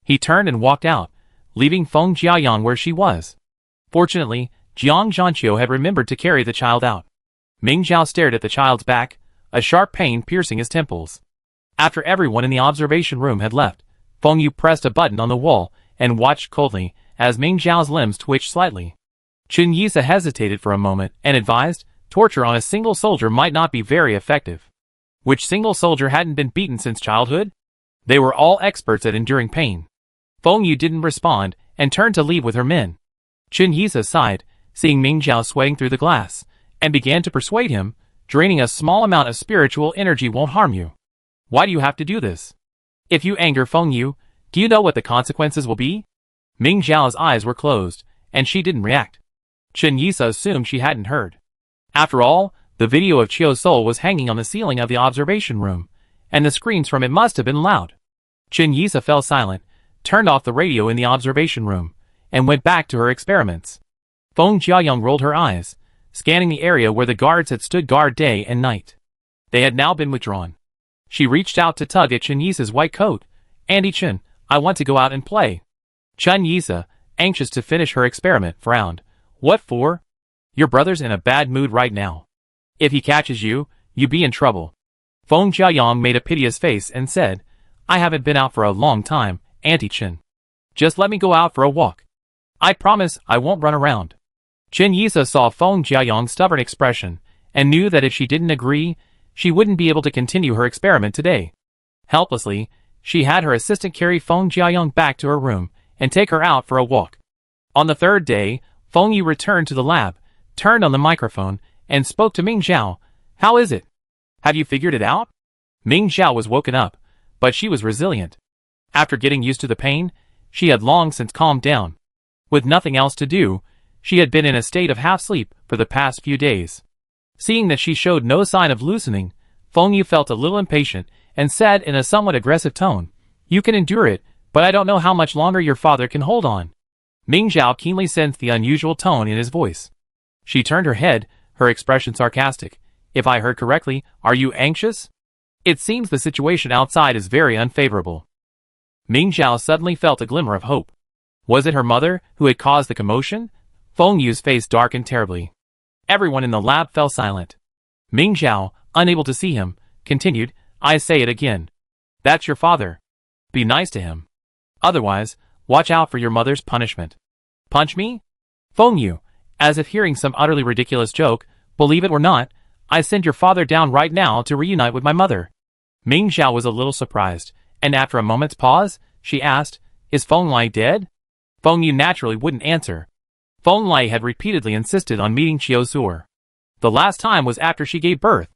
He turned and walked out, leaving Feng Jiayang where she was. Fortunately, Jiang Zhanqiu had remembered to carry the child out. Ming Zhao stared at the child's back, a sharp pain piercing his temples. After everyone in the observation room had left, Feng Yu pressed a button on the wall and watched coldly as Ming Zhao's limbs twitched slightly. Chen Yisa hesitated for a moment and advised, torture on a single soldier might not be very effective. Which single soldier hadn't been beaten since childhood? They were all experts at enduring pain. Feng Yu didn't respond and turned to leave with her men. Chen Yisa sighed, seeing Ming Zhao sweating through the glass, and began to persuade him, draining a small amount of spiritual energy won't harm you. Why do you have to do this? If you anger Feng Yu, do you know what the consequences will be? Ming Zhao's eyes were closed, and she didn't react. Chen Yisa assumed she hadn't heard. After all, the video of Chio's soul was hanging on the ceiling of the observation room, and the screams from it must have been loud. Chen Yisa fell silent, turned off the radio in the observation room, and went back to her experiments. Feng Jiayang rolled her eyes, scanning the area where the guards had stood guard day and night. They had now been withdrawn. She reached out to tug at Chen Yisa's white coat. Andy Chen, I want to go out and play. Chen Yisa, anxious to finish her experiment, frowned. What for? Your brother's in a bad mood right now. If he catches you, you be in trouble. Feng Jiayang made a piteous face and said, I haven't been out for a long time, Auntie Chen. Just let me go out for a walk. I promise I won't run around. Chen Yisa saw Feng Jiayang's stubborn expression, and knew that if she didn't agree, she wouldn't be able to continue her experiment today. Helplessly, she had her assistant carry Feng Jiayang back to her room, and take her out for a walk. On the third day, Feng Yu returned to the lab, turned on the microphone, and spoke to Ming Zhao. How is it? Have you figured it out? Ming Zhao was woken up, but she was resilient. After getting used to the pain, she had long since calmed down. With nothing else to do, she had been in a state of half-sleep for the past few days. Seeing that she showed no sign of loosening, Feng Yu felt a little impatient and said in a somewhat aggressive tone, You can endure it, but I don't know how much longer your father can hold on. Ming Zhao keenly sensed the unusual tone in his voice. She turned her head, her expression sarcastic. If I heard correctly, are you anxious? It seems the situation outside is very unfavorable. Ming Zhao suddenly felt a glimmer of hope. Was it her mother who had caused the commotion? Feng Yu's face darkened terribly. Everyone in the lab fell silent. Ming Zhao, unable to see him, continued, I say it again. That's your father. Be nice to him. Otherwise, watch out for your mother's punishment. Punch me? Feng Yu, as if hearing some utterly ridiculous joke, believe it or not, I send your father down right now to reunite with my mother. Ming Zhao was a little surprised, and after a moment's pause, she asked, Is Feng Lai dead? Feng Yu naturally wouldn't answer. Feng Lai had repeatedly insisted on meeting Chio Suor. The last time was after she gave birth.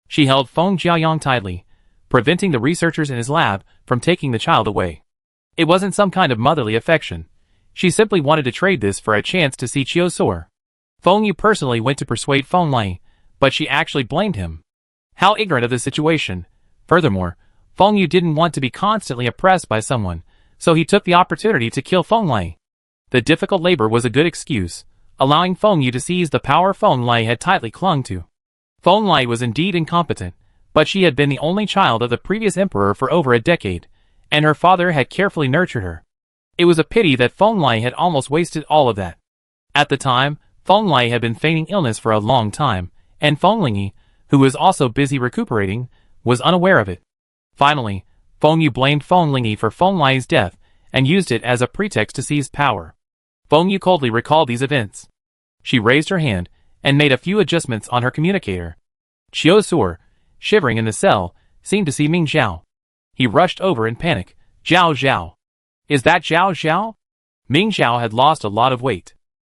She held Feng Jiayang tightly, preventing the researchers in his lab from taking the child away. It wasn't some kind of motherly affection. She simply wanted to trade this for a chance to see Chio Suor. Feng Yu personally went to persuade Feng Lai, but she actually blamed him. How ignorant of the situation. Furthermore, Feng Yu didn't want to be constantly oppressed by someone, so he took the opportunity to kill Feng Lai. The difficult labor was a good excuse, allowing Feng Yu to seize the power Feng Lai had tightly clung to. Feng Lai was indeed incompetent, but she had been the only child of the previous emperor for over a decade, and her father had carefully nurtured her. It was a pity that Feng Lai had almost wasted all of that. At the time, Feng Lai had been feigning illness for a long time, and Feng Lingyi, who was also busy recuperating, was unaware of it. Finally, Feng Yu blamed Feng Lingyi for Feng Lai's death and used it as a pretext to seize power. Feng Yu coldly recalled these events. She raised her hand and made a few adjustments on her communicator. Chio Suor, shivering in the cell, seemed to see Ming Zhao. He rushed over in panic. Zhao Zhao. Is that Zhao Zhao? Ming Xiao had lost a lot of weight.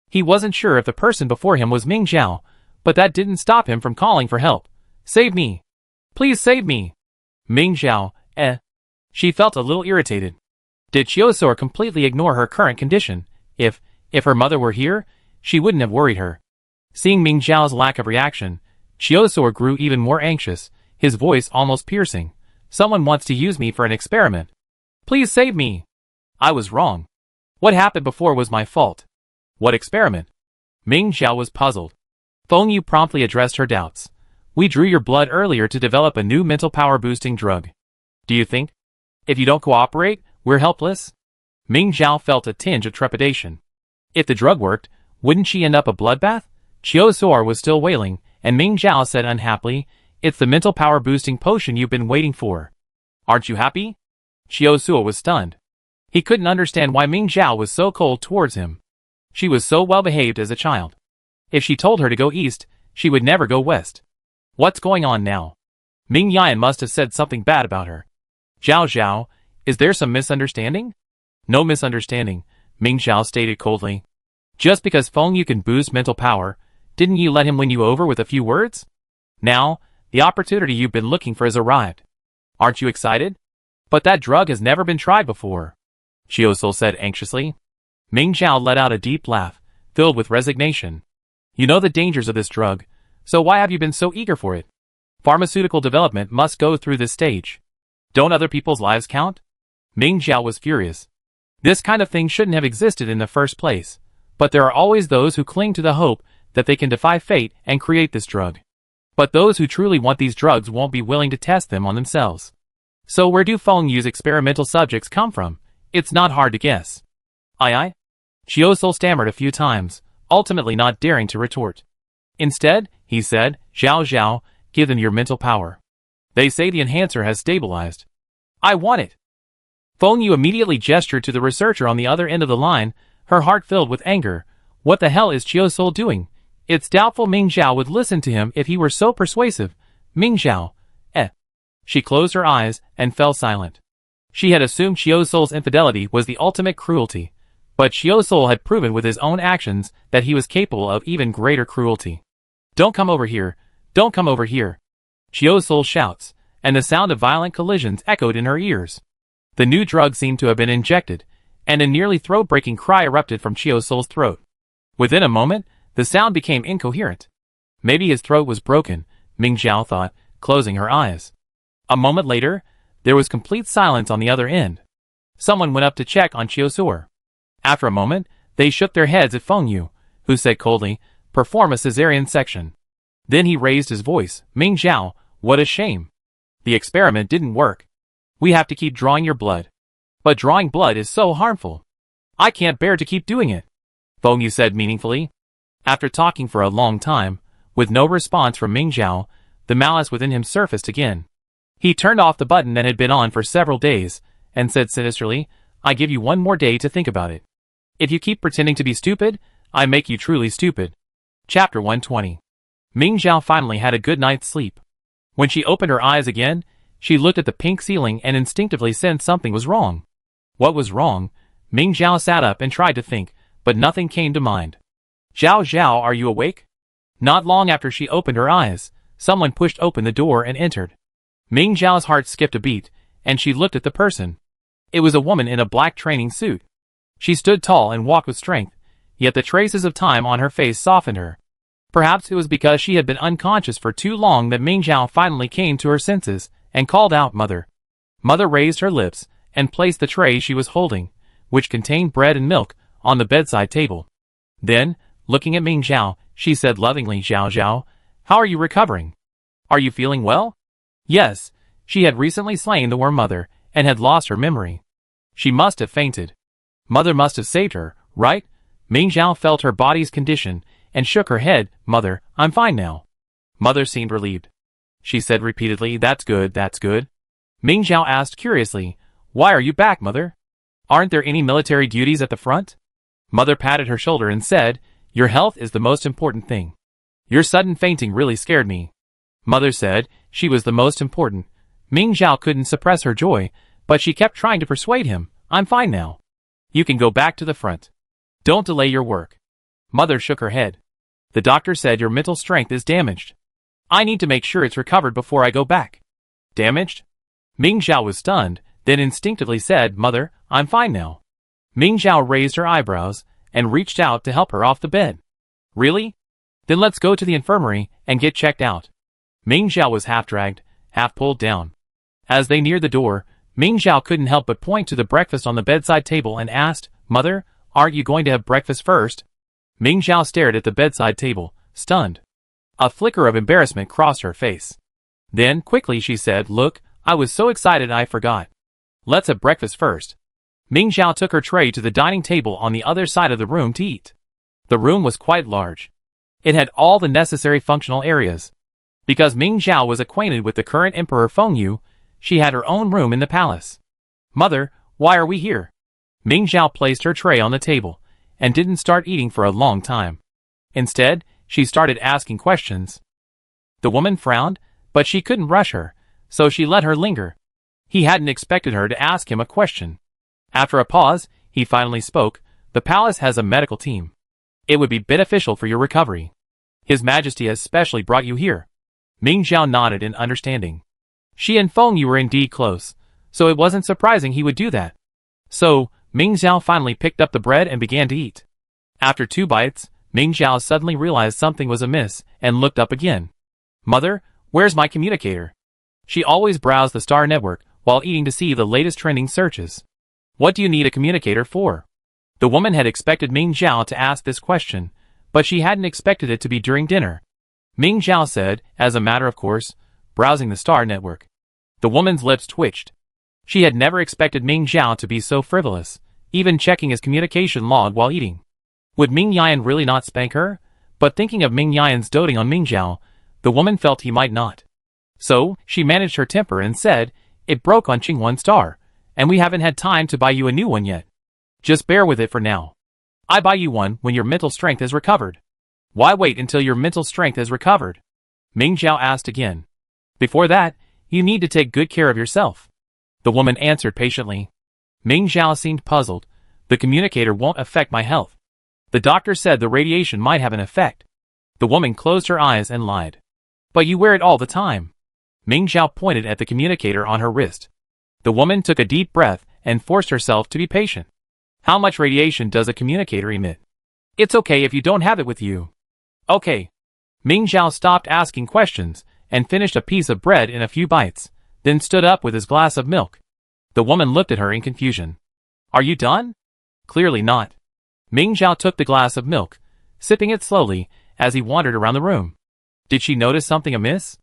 He wasn't sure if the person before him was Ming Xiao, but that didn't stop him from calling for help. Save me! Please save me! Ming Xiao, She felt a little irritated. Did Chiosor completely ignore her current condition? If her mother were here, she wouldn't have worried her. Seeing Ming Xiao's lack of reaction, Chiosor grew even more anxious, his voice almost piercing. Someone wants to use me for an experiment. Please save me! I was wrong. What happened before was my fault. What experiment? Ming Xiao was puzzled. Feng Yu promptly addressed her doubts. We drew your blood earlier to develop a new mental power boosting drug. Do you think? If you don't cooperate, we're helpless? Ming Xiao felt a tinge of trepidation. If the drug worked, wouldn't she end up a bloodbath? Chiosor was still wailing, and Ming Xiao said unhappily, It's the mental power boosting potion you've been waiting for. Aren't you happy? Chiosor was stunned. He couldn't understand why Ming Xiao was so cold towards him. She was so well behaved as a child. If she told her to go east, she would never go west. What's going on now? Ming Yan must have said something bad about her. Zhao Zhao, is there some misunderstanding? No misunderstanding, Ming Xiao stated coldly. Just because Feng Yu can boost mental power, didn't you let him win you over with a few words? Now, the opportunity you've been looking for has arrived. Aren't you excited? But that drug has never been tried before, Chiosol said anxiously. Ming Xiao let out a deep laugh, filled with resignation. You know the dangers of this drug, so why have you been so eager for it? Pharmaceutical development must go through this stage. Don't other people's lives count? Ming Xiao was furious. This kind of thing shouldn't have existed in the first place, but there are always those who cling to the hope that they can defy fate and create this drug. But those who truly want these drugs won't be willing to test them on themselves. So where do Feng Yu's experimental subjects come from? It's not hard to guess. Aye? Chiosol stammered a few times, ultimately not daring to retort. Instead, he said, Zhao Zhao, give them your mental power. They say the enhancer has stabilized. I want it. Feng Yu immediately gestured to the researcher on the other end of the line, her heart filled with anger. What the hell is Chiosol doing? It's doubtful Ming Xiao would listen to him if he were so persuasive. Ming Xiao, She closed her eyes and fell silent. She had assumed Chiosol's infidelity was the ultimate cruelty, but Chiosol had proven with his own actions that he was capable of even greater cruelty. Don't come over here, don't come over here. Chiosol shouts, and the sound of violent collisions echoed in her ears. The new drug seemed to have been injected, and a nearly throat-breaking cry erupted from Chiosol's throat. Within a moment, the sound became incoherent. Maybe his throat was broken, Ming Xiao thought, closing her eyes. A moment later, there was complete silence on the other end. Someone went up to check on Chiosor. After a moment, they shook their heads at Feng Yu, who said coldly, Perform a cesarean section. Then he raised his voice, Ming Xiao, what a shame. The experiment didn't work. We have to keep drawing your blood. But drawing blood is so harmful. I can't bear to keep doing it, Feng Yu said meaningfully. After talking for a long time, with no response from Ming Xiao, the malice within him surfaced again. He turned off the button that had been on for several days, and said sinisterly, I give you one more day to think about it. If you keep pretending to be stupid, I make you truly stupid. Chapter 120. Ming Xiao finally had a good night's sleep. When she opened her eyes again, she looked at the pink ceiling and instinctively sensed something was wrong. What was wrong? Ming Xiao sat up and tried to think, but nothing came to mind. Zhao Zhao, are you awake? Not long after she opened her eyes, someone pushed open the door and entered. Ming Xiao's heart skipped a beat, and she looked at the person. It was a woman in a black training suit. She stood tall and walked with strength, yet the traces of time on her face softened her. Perhaps it was because she had been unconscious for too long that Ming Xiao finally came to her senses, and called out, Mother. Mother raised her lips, and placed the tray she was holding, which contained bread and milk, on the bedside table. Then, looking at Ming Xiao, she said lovingly, Zhao Zhao, how are you recovering? Are you feeling well? Yes, she had recently slain the worm mother, and had lost her memory. She must have fainted. Mother must have saved her, right? Ming Xiao felt her body's condition, and shook her head, Mother, I'm fine now. Mother seemed relieved. She said repeatedly, That's good, that's good. Ming Xiao asked curiously, Why are you back, Mother? Aren't there any military duties at the front? Mother patted her shoulder and said, Your health is the most important thing. Your sudden fainting really scared me. Mother said she was the most important. Ming Xiao couldn't suppress her joy, but she kept trying to persuade him, I'm fine now. You can go back to the front. Don't delay your work. Mother shook her head. The doctor said your mental strength is damaged. I need to make sure it's recovered before I go back. Damaged? Ming Xiao was stunned, then instinctively said, Mother, I'm fine now. Ming Xiao raised her eyebrows and reached out to help her off the bed. Really? Then let's go to the infirmary and get checked out. Ming Xiao was half dragged, half pulled down. As they neared the door, Ming Xiao couldn't help but point to the breakfast on the bedside table and asked, Mother, aren't you going to have breakfast first? Ming Xiao stared at the bedside table, stunned. A flicker of embarrassment crossed her face. Then, quickly she said, Look, I was so excited I forgot. Let's have breakfast first. Ming Xiao took her tray to the dining table on the other side of the room to eat. The room was quite large. It had all the necessary functional areas. Because Ming Xiao was acquainted with the current Emperor Fengyu, she had her own room in the palace. Mother, why are we here? Ming Xiao placed her tray on the table, and didn't start eating for a long time. Instead, she started asking questions. The woman frowned, but she couldn't rush her, so she let her linger. He hadn't expected her to ask him a question. After a pause, he finally spoke, The palace has a medical team. It would be beneficial for your recovery. His Majesty has specially brought you here. Ming Xiao nodded in understanding. She and Fengyu were indeed close, so it wasn't surprising he would do that. So, Ming Xiao finally picked up the bread and began to eat. After 2 bites, Ming Xiao suddenly realized something was amiss and looked up again. Mother, where's my communicator? She always browsed the Star Network while eating to see the latest trending searches. What do you need a communicator for? The woman had expected Ming Xiao to ask this question, but she hadn't expected it to be during dinner. Ming Xiao said, as a matter of course, browsing the Star Network. The woman's lips twitched. She had never expected Ming Xiao to be so frivolous, even checking his communication log while eating. Would Ming Yan really not spank her? But thinking of Ming Yan's doting on Ming Xiao, the woman felt he might not. So, she managed her temper and said, It broke on Qinghuan Star, and we haven't had time to buy you a new one yet. Just bear with it for now. I buy you one when your mental strength is recovered. Why wait until your mental strength is recovered? Ming Xiao asked again. Before that, you need to take good care of yourself. The woman answered patiently. Ming Xiao seemed puzzled. The communicator won't affect my health. The doctor said the radiation might have an effect. The woman closed her eyes and lied. But you wear it all the time. Ming Xiao pointed at the communicator on her wrist. The woman took a deep breath and forced herself to be patient. How much radiation does a communicator emit? It's okay if you don't have it with you. Okay. Ming Xiao stopped asking questions and finished a piece of bread in a few bites, then stood up with his glass of milk. The woman looked at her in confusion. Are you done? Clearly not. Ming Xiao took the glass of milk, sipping it slowly as he wandered around the room. Did she notice something amiss?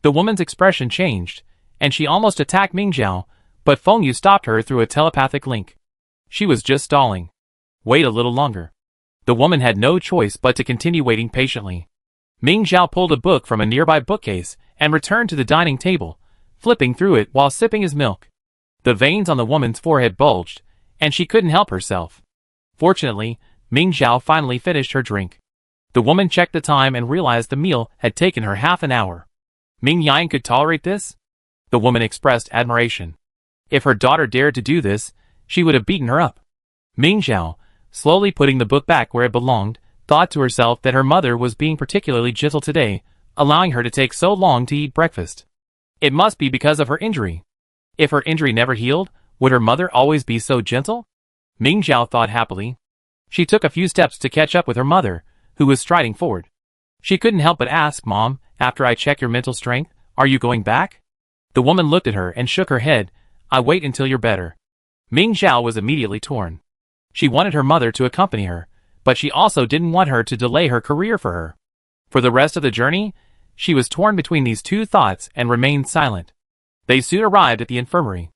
The woman's expression changed, and she almost attacked Ming Xiao, but Fengyu stopped her through a telepathic link. She was just stalling. Wait a little longer. The woman had no choice but to continue waiting patiently. Ming Xiao pulled a book from a nearby bookcase and returned to the dining table, flipping through it while sipping his milk. The veins on the woman's forehead bulged, and she couldn't help herself. Fortunately, Ming Xiao finally finished her drink. The woman checked the time and realized the meal had taken her half an hour. Ming Yan could tolerate this? The woman expressed admiration. If her daughter dared to do this, she would have beaten her up. Ming Xiao, slowly putting the book back where it belonged, thought to herself that her mother was being particularly gentle today, allowing her to take so long to eat breakfast. It must be because of her injury. If her injury never healed, would her mother always be so gentle? Ming Xiao thought happily. She took a few steps to catch up with her mother, who was striding forward. She couldn't help but ask, Mom, after I check your mental strength, are you going back? The woman looked at her and shook her head. I wait until you're better. Ming Xiao was immediately torn. She wanted her mother to accompany her, but she also didn't want her to delay her career for her. For the rest of the journey, she was torn between these two thoughts and remained silent. They soon arrived at the infirmary.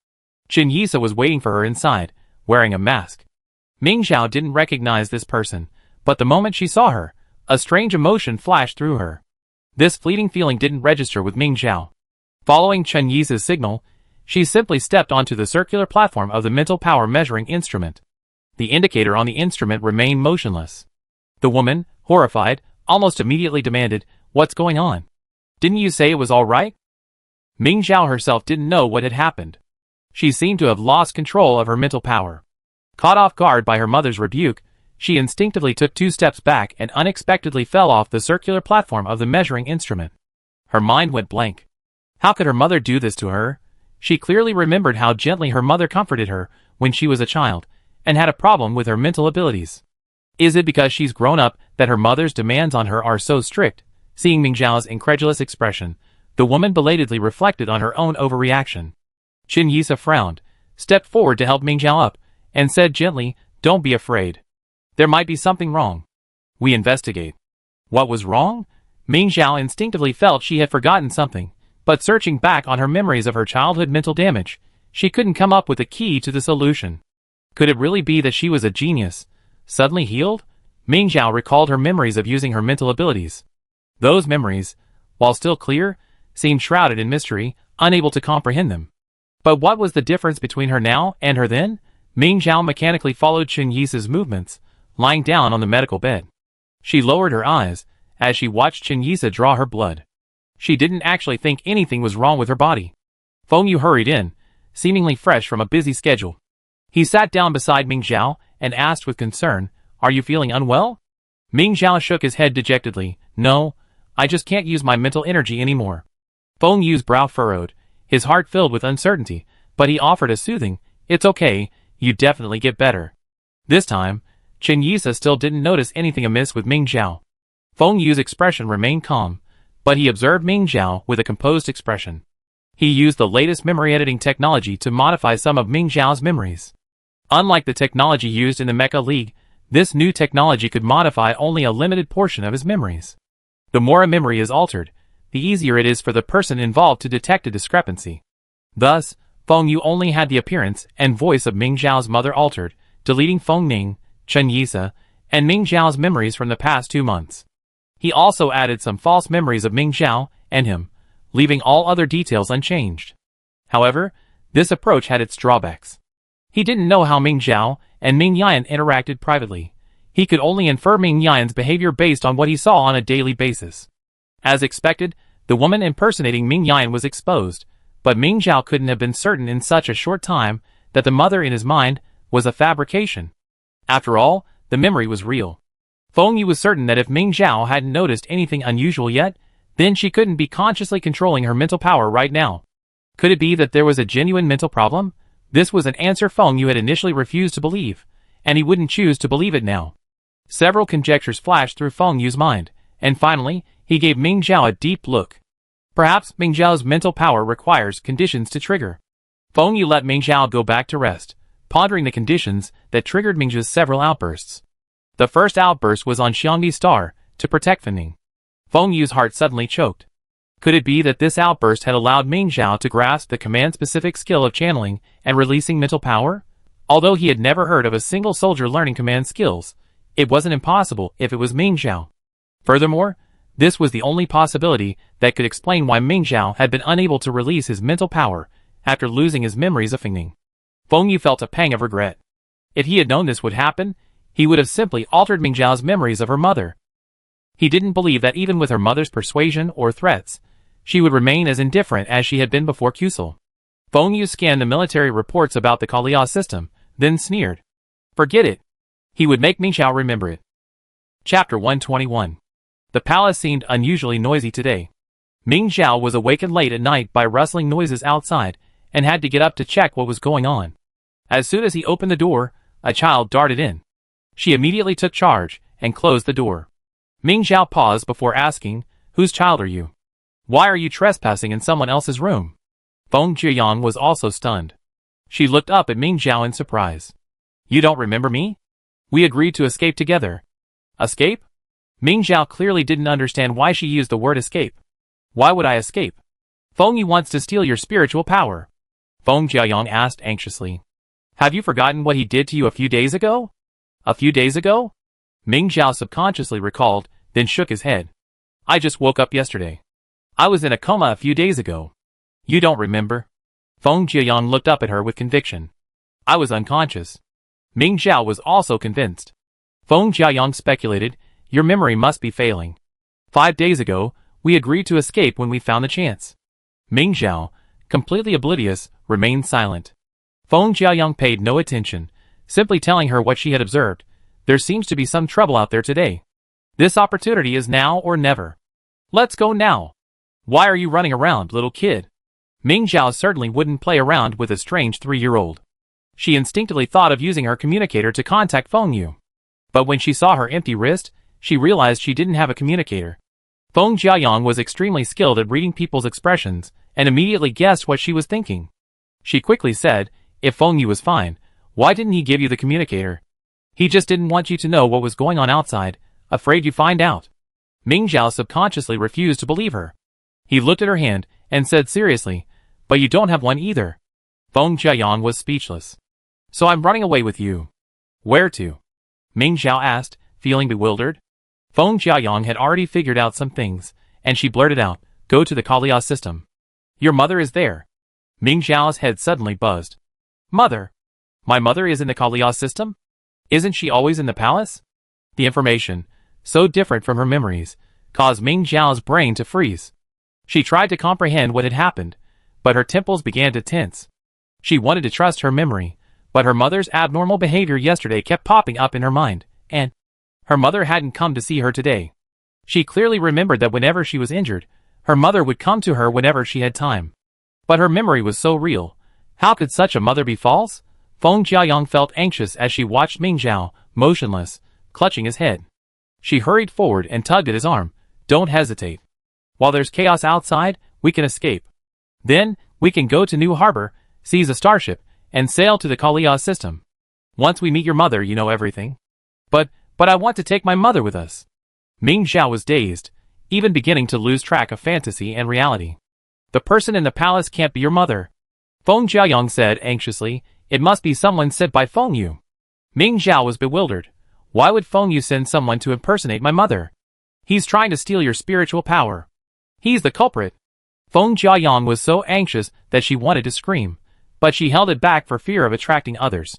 Qin Yisa was waiting for her inside, wearing a mask. Ming Xiao didn't recognize this person, but the moment she saw her, a strange emotion flashed through her. This fleeting feeling didn't register with Ming Xiao. Following Qin Yisa's signal, she simply stepped onto the circular platform of the mental power measuring instrument. The indicator on the instrument remained motionless. The woman, horrified, almost immediately demanded, What's going on? Didn't you say it was all right? Ming Xiao herself didn't know what had happened. She seemed to have lost control of her mental power. Caught off guard by her mother's rebuke, she instinctively took 2 steps back and unexpectedly fell off the circular platform of the measuring instrument. Her mind went blank. How could her mother do this to her? She clearly remembered how gently her mother comforted her when she was a child, and had a problem with her mental abilities. Is it because she's grown up that her mother's demands on her are so strict? Seeing Ming Zhao's incredulous expression, the woman belatedly reflected on her own overreaction. Chen Yisa frowned, stepped forward to help Ming Zhao up, and said gently, "Don't be afraid. There might be something wrong. We investigate." What was wrong? Ming Zhao instinctively felt she had forgotten something, but searching back on her memories of her childhood mental damage, she couldn't come up with a key to the solution. Could it really be that she was a genius, suddenly healed? Ming Zhao recalled her memories of using her mental abilities. Those memories, while still clear, seemed shrouded in mystery, unable to comprehend them. But what was the difference between her now and her then? Ming Zhao mechanically followed Chen Yisa's movements, lying down on the medical bed. She lowered her eyes as she watched Chen Yisa draw her blood. She didn't actually think anything was wrong with her body. Feng Yu hurried in, seemingly fresh from a busy schedule. He sat down beside Ming Zhao and asked with concern, "Are you feeling unwell?" Ming Zhao shook his head dejectedly. "No, I just can't use my mental energy anymore." Feng Yu's brow furrowed, his heart filled with uncertainty, but he offered a soothing, "It's okay, you definitely get better." This time, Chen Yisa still didn't notice anything amiss with Ming Zhao. Feng Yu's expression remained calm, but he observed Ming Zhao with a composed expression. He used the latest memory editing technology to modify some of Ming Zhao's memories. Unlike the technology used in the Mecha League, this new technology could modify only a limited portion of his memories. The more a memory is altered, the easier it is for the person involved to detect a discrepancy. Thus, Feng Yu only had the appearance and voice of Ming Zhao's mother altered, deleting Feng Ning, Chen Yisa, and Ming Zhao's memories from the past 2 months. He also added some false memories of Ming Zhao and him, leaving all other details unchanged. However, this approach had its drawbacks. He didn't know how Ming Zhao and Ming Yan interacted privately. He could only infer Ming Yan's behavior based on what he saw on a daily basis. As expected, the woman impersonating Ming Yan was exposed, but Ming Zhao couldn't have been certain in such a short time that the mother in his mind was a fabrication. After all, the memory was real. Feng Yu was certain that if Ming Zhao hadn't noticed anything unusual yet, then she couldn't be consciously controlling her mental power right now. Could it be that there was a genuine mental problem? This was an answer Feng Yu had initially refused to believe, and he wouldn't choose to believe it now. Several conjectures flashed through Feng Yu's mind, and finally, he gave Ming Zhao a deep look. Perhaps Ming Zhao's mental power requires conditions to trigger. Feng Yu let Ming Zhao go back to rest, pondering the conditions that triggered Ming Zhao's several outbursts. The first outburst was on Xiangdi's star, to protect Feng. Feng Yu's heart suddenly choked. Could it be that this outburst had allowed Ming Zhao to grasp the command-specific skill of channeling and releasing mental power? Although he had never heard of a single soldier learning command skills, it wasn't impossible if it was Ming Zhao. Furthermore, this was the only possibility that could explain why Ming Zhao had been unable to release his mental power after losing his memories of Feng. Feng Yu felt a pang of regret. If he had known this would happen, he would have simply altered Ming Zhao's memories of her mother. He didn't believe that even with her mother's persuasion or threats, she would remain as indifferent as she had been before Kusal. Feng Yu scanned the military reports about the Kalia system, then sneered. Forget it. He would make Ming Zhao remember it. Chapter 121. The palace seemed unusually noisy today. Ming Zhao was awakened late at night by rustling noises outside, and had to get up to check what was going on. As soon as he opened the door, a child darted in. She immediately took charge, and closed the door. Ming Zhao paused before asking, "Whose child are you? Why are you trespassing in someone else's room?" Feng Jiayang was also stunned. She looked up at Ming Zhao in surprise. "You don't remember me? We agreed to escape together." "Escape?" Ming Zhao clearly didn't understand why she used the word escape. "Why would I escape?" "Feng Yu wants to steal your spiritual power," Feng Jiayang asked anxiously. "Have you forgotten what he did to you a few days ago?" "A few days ago?" Ming Zhao subconsciously recalled, then shook his head. "I just woke up yesterday. I was in a coma a few days ago." "You don't remember?" Feng Jiayang looked up at her with conviction. "I was unconscious." Ming Zhao was also convinced. Feng Jiayang speculated, "Your memory must be failing. 5 days ago, we agreed to escape when we found the chance." Ming Zhao, completely oblivious, remained silent. Feng Jiayang paid no attention, simply telling her what she had observed. There seems to be some trouble out there today. This opportunity is now or never. Let's go now. Why are you running around, little kid? Ming Zhao certainly wouldn't play around with a strange 3-year-old. She instinctively thought of using her communicator to contact Feng Yu. But when she saw her empty wrist, she realized she didn't have a communicator. Feng Jiayang was extremely skilled at reading people's expressions, and immediately guessed what she was thinking. She quickly said, if Feng Yu was fine, why didn't he give you the communicator? He just didn't want you to know what was going on outside, afraid you'd find out. Ming Zhao subconsciously refused to believe her. He looked at her hand, and said seriously, but you don't have one either. Feng Jiayang was speechless. So I'm running away with you. Where to? Ming Zhao asked, feeling bewildered. Feng Jiayang had already figured out some things, and she blurted out, go to the Kalia system. Your mother is there. Ming Zhao's head suddenly buzzed. Mother? My mother is in the Kalia system? Isn't she always in the palace? The information, so different from her memories, caused Ming Zhao's brain to freeze. She tried to comprehend what had happened, but her temples began to tense. She wanted to trust her memory, but her mother's abnormal behavior yesterday kept popping up in her mind, and her mother hadn't come to see her today. She clearly remembered that whenever she was injured, her mother would come to her whenever she had time. But her memory was so real. How could such a mother be false? Feng Jiayang felt anxious as she watched Ming Zhao, motionless, clutching his head. She hurried forward and tugged at his arm. Don't hesitate. While there's chaos outside, we can escape. Then, we can go to New Harbor, seize a starship, and sail to the Kalia system. Once we meet your mother, you know everything. But I want to take my mother with us. Ming Zhao was dazed, even beginning to lose track of fantasy and reality. The person in the palace can't be your mother. Feng Jiayang said anxiously, it must be someone sent by Feng Yu. Ming Zhao was bewildered. Why would Feng Yu send someone to impersonate my mother? He's trying to steal your spiritual power. He's the culprit. Feng Jiayang was so anxious that she wanted to scream, but she held it back for fear of attracting others.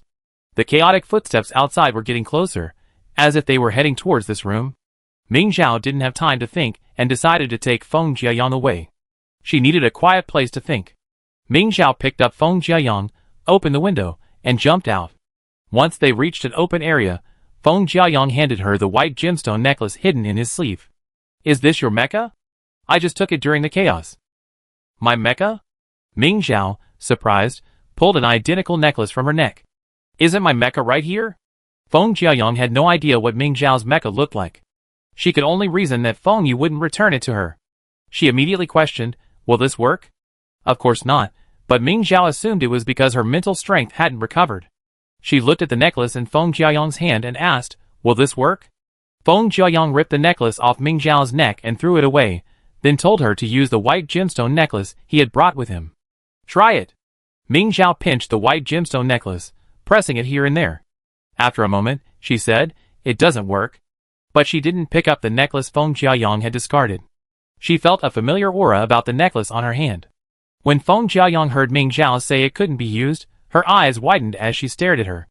The chaotic footsteps outside were getting closer, as if they were heading towards this room. Ming Zhao didn't have time to think and decided to take Feng Jiayang away. She needed a quiet place to think. Ming Zhao picked up Feng Jiayang, opened the window, and jumped out. Once they reached an open area, Feng Jiayang handed her the white gemstone necklace hidden in his sleeve. Is this your mecha? I just took it during the chaos. My mecha? Ming Zhao, surprised, pulled an identical necklace from her neck. Isn't my mecha right here? Feng Jiayang had no idea what Ming Zhao's mecha looked like. She could only reason that Feng Yu wouldn't return it to her. She immediately questioned, will this work? Of course not, but Ming Zhao assumed it was because her mental strength hadn't recovered. She looked at the necklace in Feng Jiayang's hand and asked, will this work? Feng Jiayang ripped the necklace off Ming Zhao's neck and threw it away, then told her to use the white gemstone necklace he had brought with him. Try it. Ming Zhao pinched the white gemstone necklace, pressing it here and there. After a moment, she said, it doesn't work. But she didn't pick up the necklace Feng Jiayang had discarded. She felt a familiar aura about the necklace on her hand. When Feng Jiayang heard Ming Zhao say it couldn't be used, her eyes widened as she stared at her.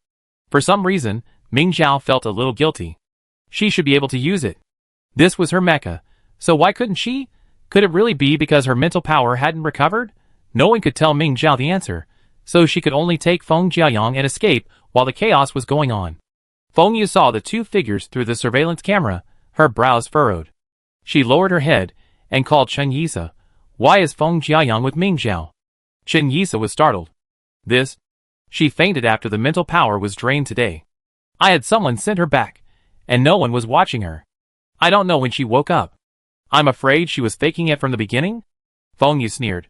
For some reason, Ming Zhao felt a little guilty. She should be able to use it. This was her mecha, so why couldn't she? Could it really be because her mental power hadn't recovered? No one could tell Ming Zhao the answer, so she could only take Feng Jiayang and escape while the chaos was going on. Feng Yu saw the two figures through the surveillance camera, her brows furrowed. She lowered her head and called Chen Yisa. Why is Feng Jiayang with Ming Zhao? Chen Yisa was startled. This? She fainted after the mental power was drained today. I had someone send her back, and no one was watching her. I don't know when she woke up. I'm afraid she was faking it from the beginning? Feng Yu sneered.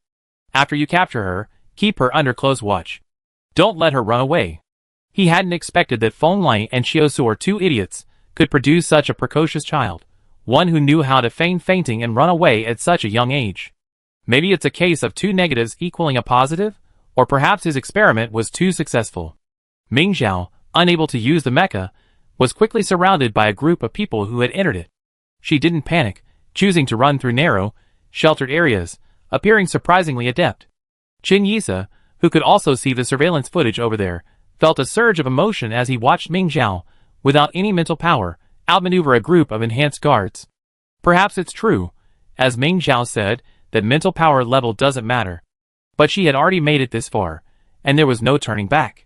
After you capture her, keep her under close watch. Don't let her run away. He hadn't expected that Feng Lai and Xiaosu, two idiots, could produce such a precocious child, one who knew how to feign fainting and run away at such a young age. Maybe it's a case of two negatives equaling a positive, or perhaps his experiment was too successful. Ming Zhao, unable to use the mecha, was quickly surrounded by a group of people who had entered it. She didn't panic, choosing to run through narrow, sheltered areas, appearing surprisingly adept. Chen Yisa, who could also see the surveillance footage over there, felt a surge of emotion as he watched Ming Zhao, without any mental power, outmaneuver a group of enhanced guards. Perhaps it's true, as Ming Zhao said, that mental power level doesn't matter. But she had already made it this far, and there was no turning back.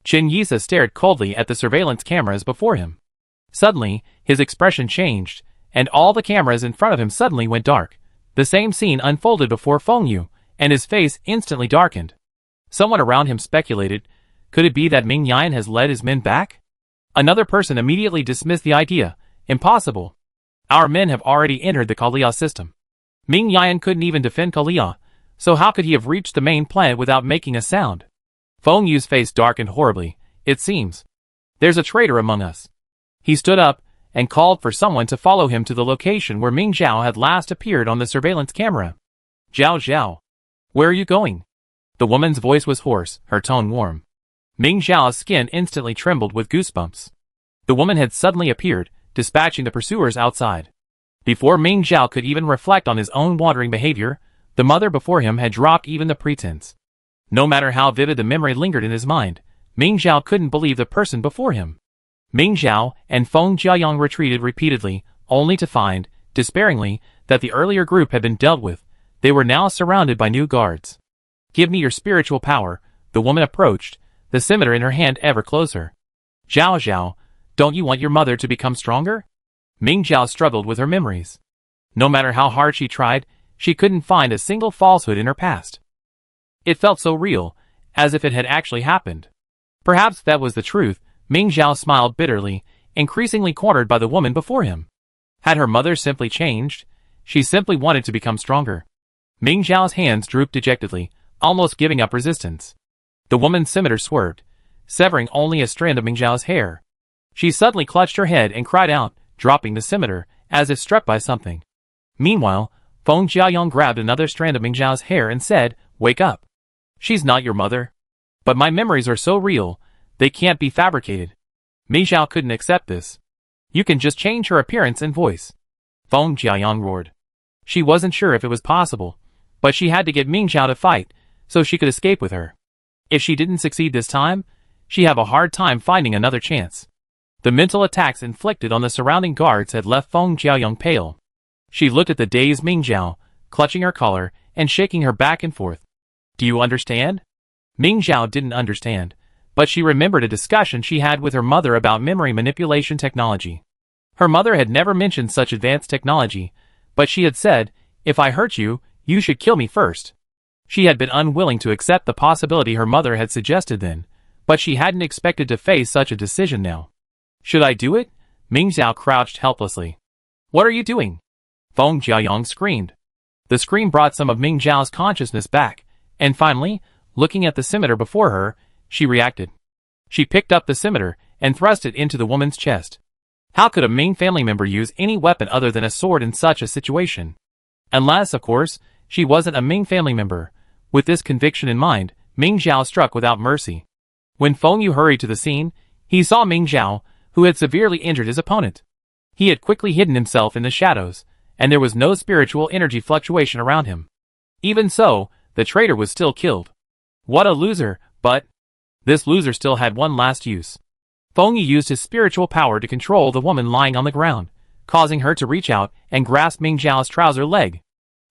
Chen Yisa stared coldly at the surveillance cameras before him. Suddenly, his expression changed, and all the cameras in front of him suddenly went dark. The same scene unfolded before Feng Yu, and his face instantly darkened. Someone around him speculated, could it be that Ming Yan has led his men back? Another person immediately dismissed the idea. Impossible. Our men have already entered the Kalia system. Ming Yan couldn't even defend Kalia, so how could he have reached the main planet without making a sound? Feng Yu's face darkened horribly. It seems there's a traitor among us. He stood up and called for someone to follow him to the location where Ming Zhao had last appeared on the surveillance camera. Zhao Zhao. Where are you going? The woman's voice was hoarse, her tone warm. Ming Zhao's skin instantly trembled with goosebumps. The woman had suddenly appeared, dispatching the pursuers outside. Before Ming Zhao could even reflect on his own wandering behavior, the mother before him had dropped even the pretense. No matter how vivid the memory lingered in his mind, Ming Zhao couldn't believe the person before him. Ming Zhao and Feng Jiayang retreated repeatedly, only to find, despairingly, that the earlier group had been dealt with. They were now surrounded by new guards. Give me your spiritual power, the woman approached, the scimitar in her hand ever closer. Zhao Zhao, don't you want your mother to become stronger? Ming Zhao struggled with her memories. No matter how hard she tried, she couldn't find a single falsehood in her past. It felt so real, as if it had actually happened. Perhaps that was the truth. Ming Zhao smiled bitterly, increasingly cornered by the woman before him. Had her mother simply changed? She simply wanted to become stronger. Ming Zhao's hands drooped dejectedly, almost giving up resistance. The woman's scimitar swerved, severing only a strand of Ming Zhao's hair. She suddenly clutched her head and cried out, dropping the scimitar, as if struck by something. Meanwhile, Feng Jiayong grabbed another strand of Ming Zhao's hair and said, "Wake up. She's not your mother." But my memories are so real, they can't be fabricated. Ming Zhao couldn't accept this. You can just change her appearance and voice. Feng Jiayong roared. She wasn't sure if it was possible, but she had to get Ming Zhao to fight, so she could escape with her. If she didn't succeed this time, she'd have a hard time finding another chance. The mental attacks inflicted on the surrounding guards had left Feng Jiayong pale. She looked at the dazed Ming Zhao, clutching her collar and shaking her back and forth. Do you understand? Ming Zhao didn't understand, but she remembered a discussion she had with her mother about memory manipulation technology. Her mother had never mentioned such advanced technology, but she had said, if I hurt you, you should kill me first. She had been unwilling to accept the possibility her mother had suggested then, but she hadn't expected to face such a decision now. Should I do it? Ming Zhao crouched helplessly. What are you doing? Feng Jiayong screamed. The scream brought some of Ming Zhao's consciousness back, and finally, looking at the scimitar before her, she reacted. She picked up the scimitar and thrust it into the woman's chest. How could a Ming family member use any weapon other than a sword in such a situation? Unless, of course, she wasn't a Ming family member. With this conviction in mind, Ming Zhao struck without mercy. When Feng Yu hurried to the scene, he saw Ming Zhao, who had severely injured his opponent. He had quickly hidden himself in the shadows, and there was no spiritual energy fluctuation around him. Even so, the traitor was still killed. What a loser, but this loser still had one last use. Feng Yu used his spiritual power to control the woman lying on the ground, causing her to reach out and grasp Ming Zhao's trouser leg.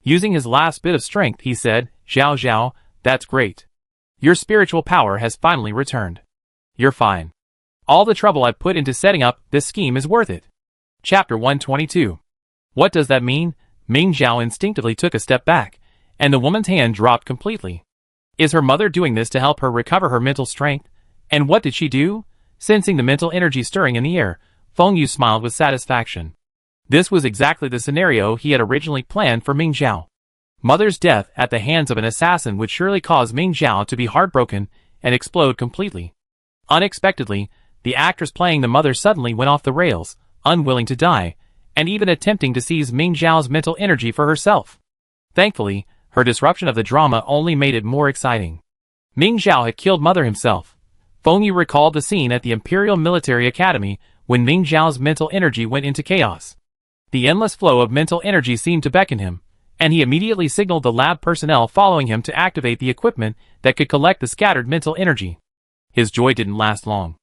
Using his last bit of strength, he said, Zhao Zhao, that's great. Your spiritual power has finally returned. You're fine. All the trouble I've put into setting up this scheme is worth it. Chapter 122. What does that mean? Ming Zhao instinctively took a step back, and the woman's hand dropped completely. Is her mother doing this to help her recover her mental strength? And what did she do? Sensing the mental energy stirring in the air, Feng Yu smiled with satisfaction. This was exactly the scenario he had originally planned for Ming Zhao. Mother's death at the hands of an assassin would surely cause Ming Zhao to be heartbroken and explode completely. Unexpectedly, the actress playing the mother suddenly went off the rails, unwilling to die, and even attempting to seize Ming Zhao's mental energy for herself. Thankfully, her disruption of the drama only made it more exciting. Ming Zhao had killed mother himself. Feng Yu recalled the scene at the Imperial Military Academy when Ming Zhao's mental energy went into chaos. The endless flow of mental energy seemed to beckon him, and he immediately signaled the lab personnel following him to activate the equipment that could collect the scattered mental energy. His joy didn't last long.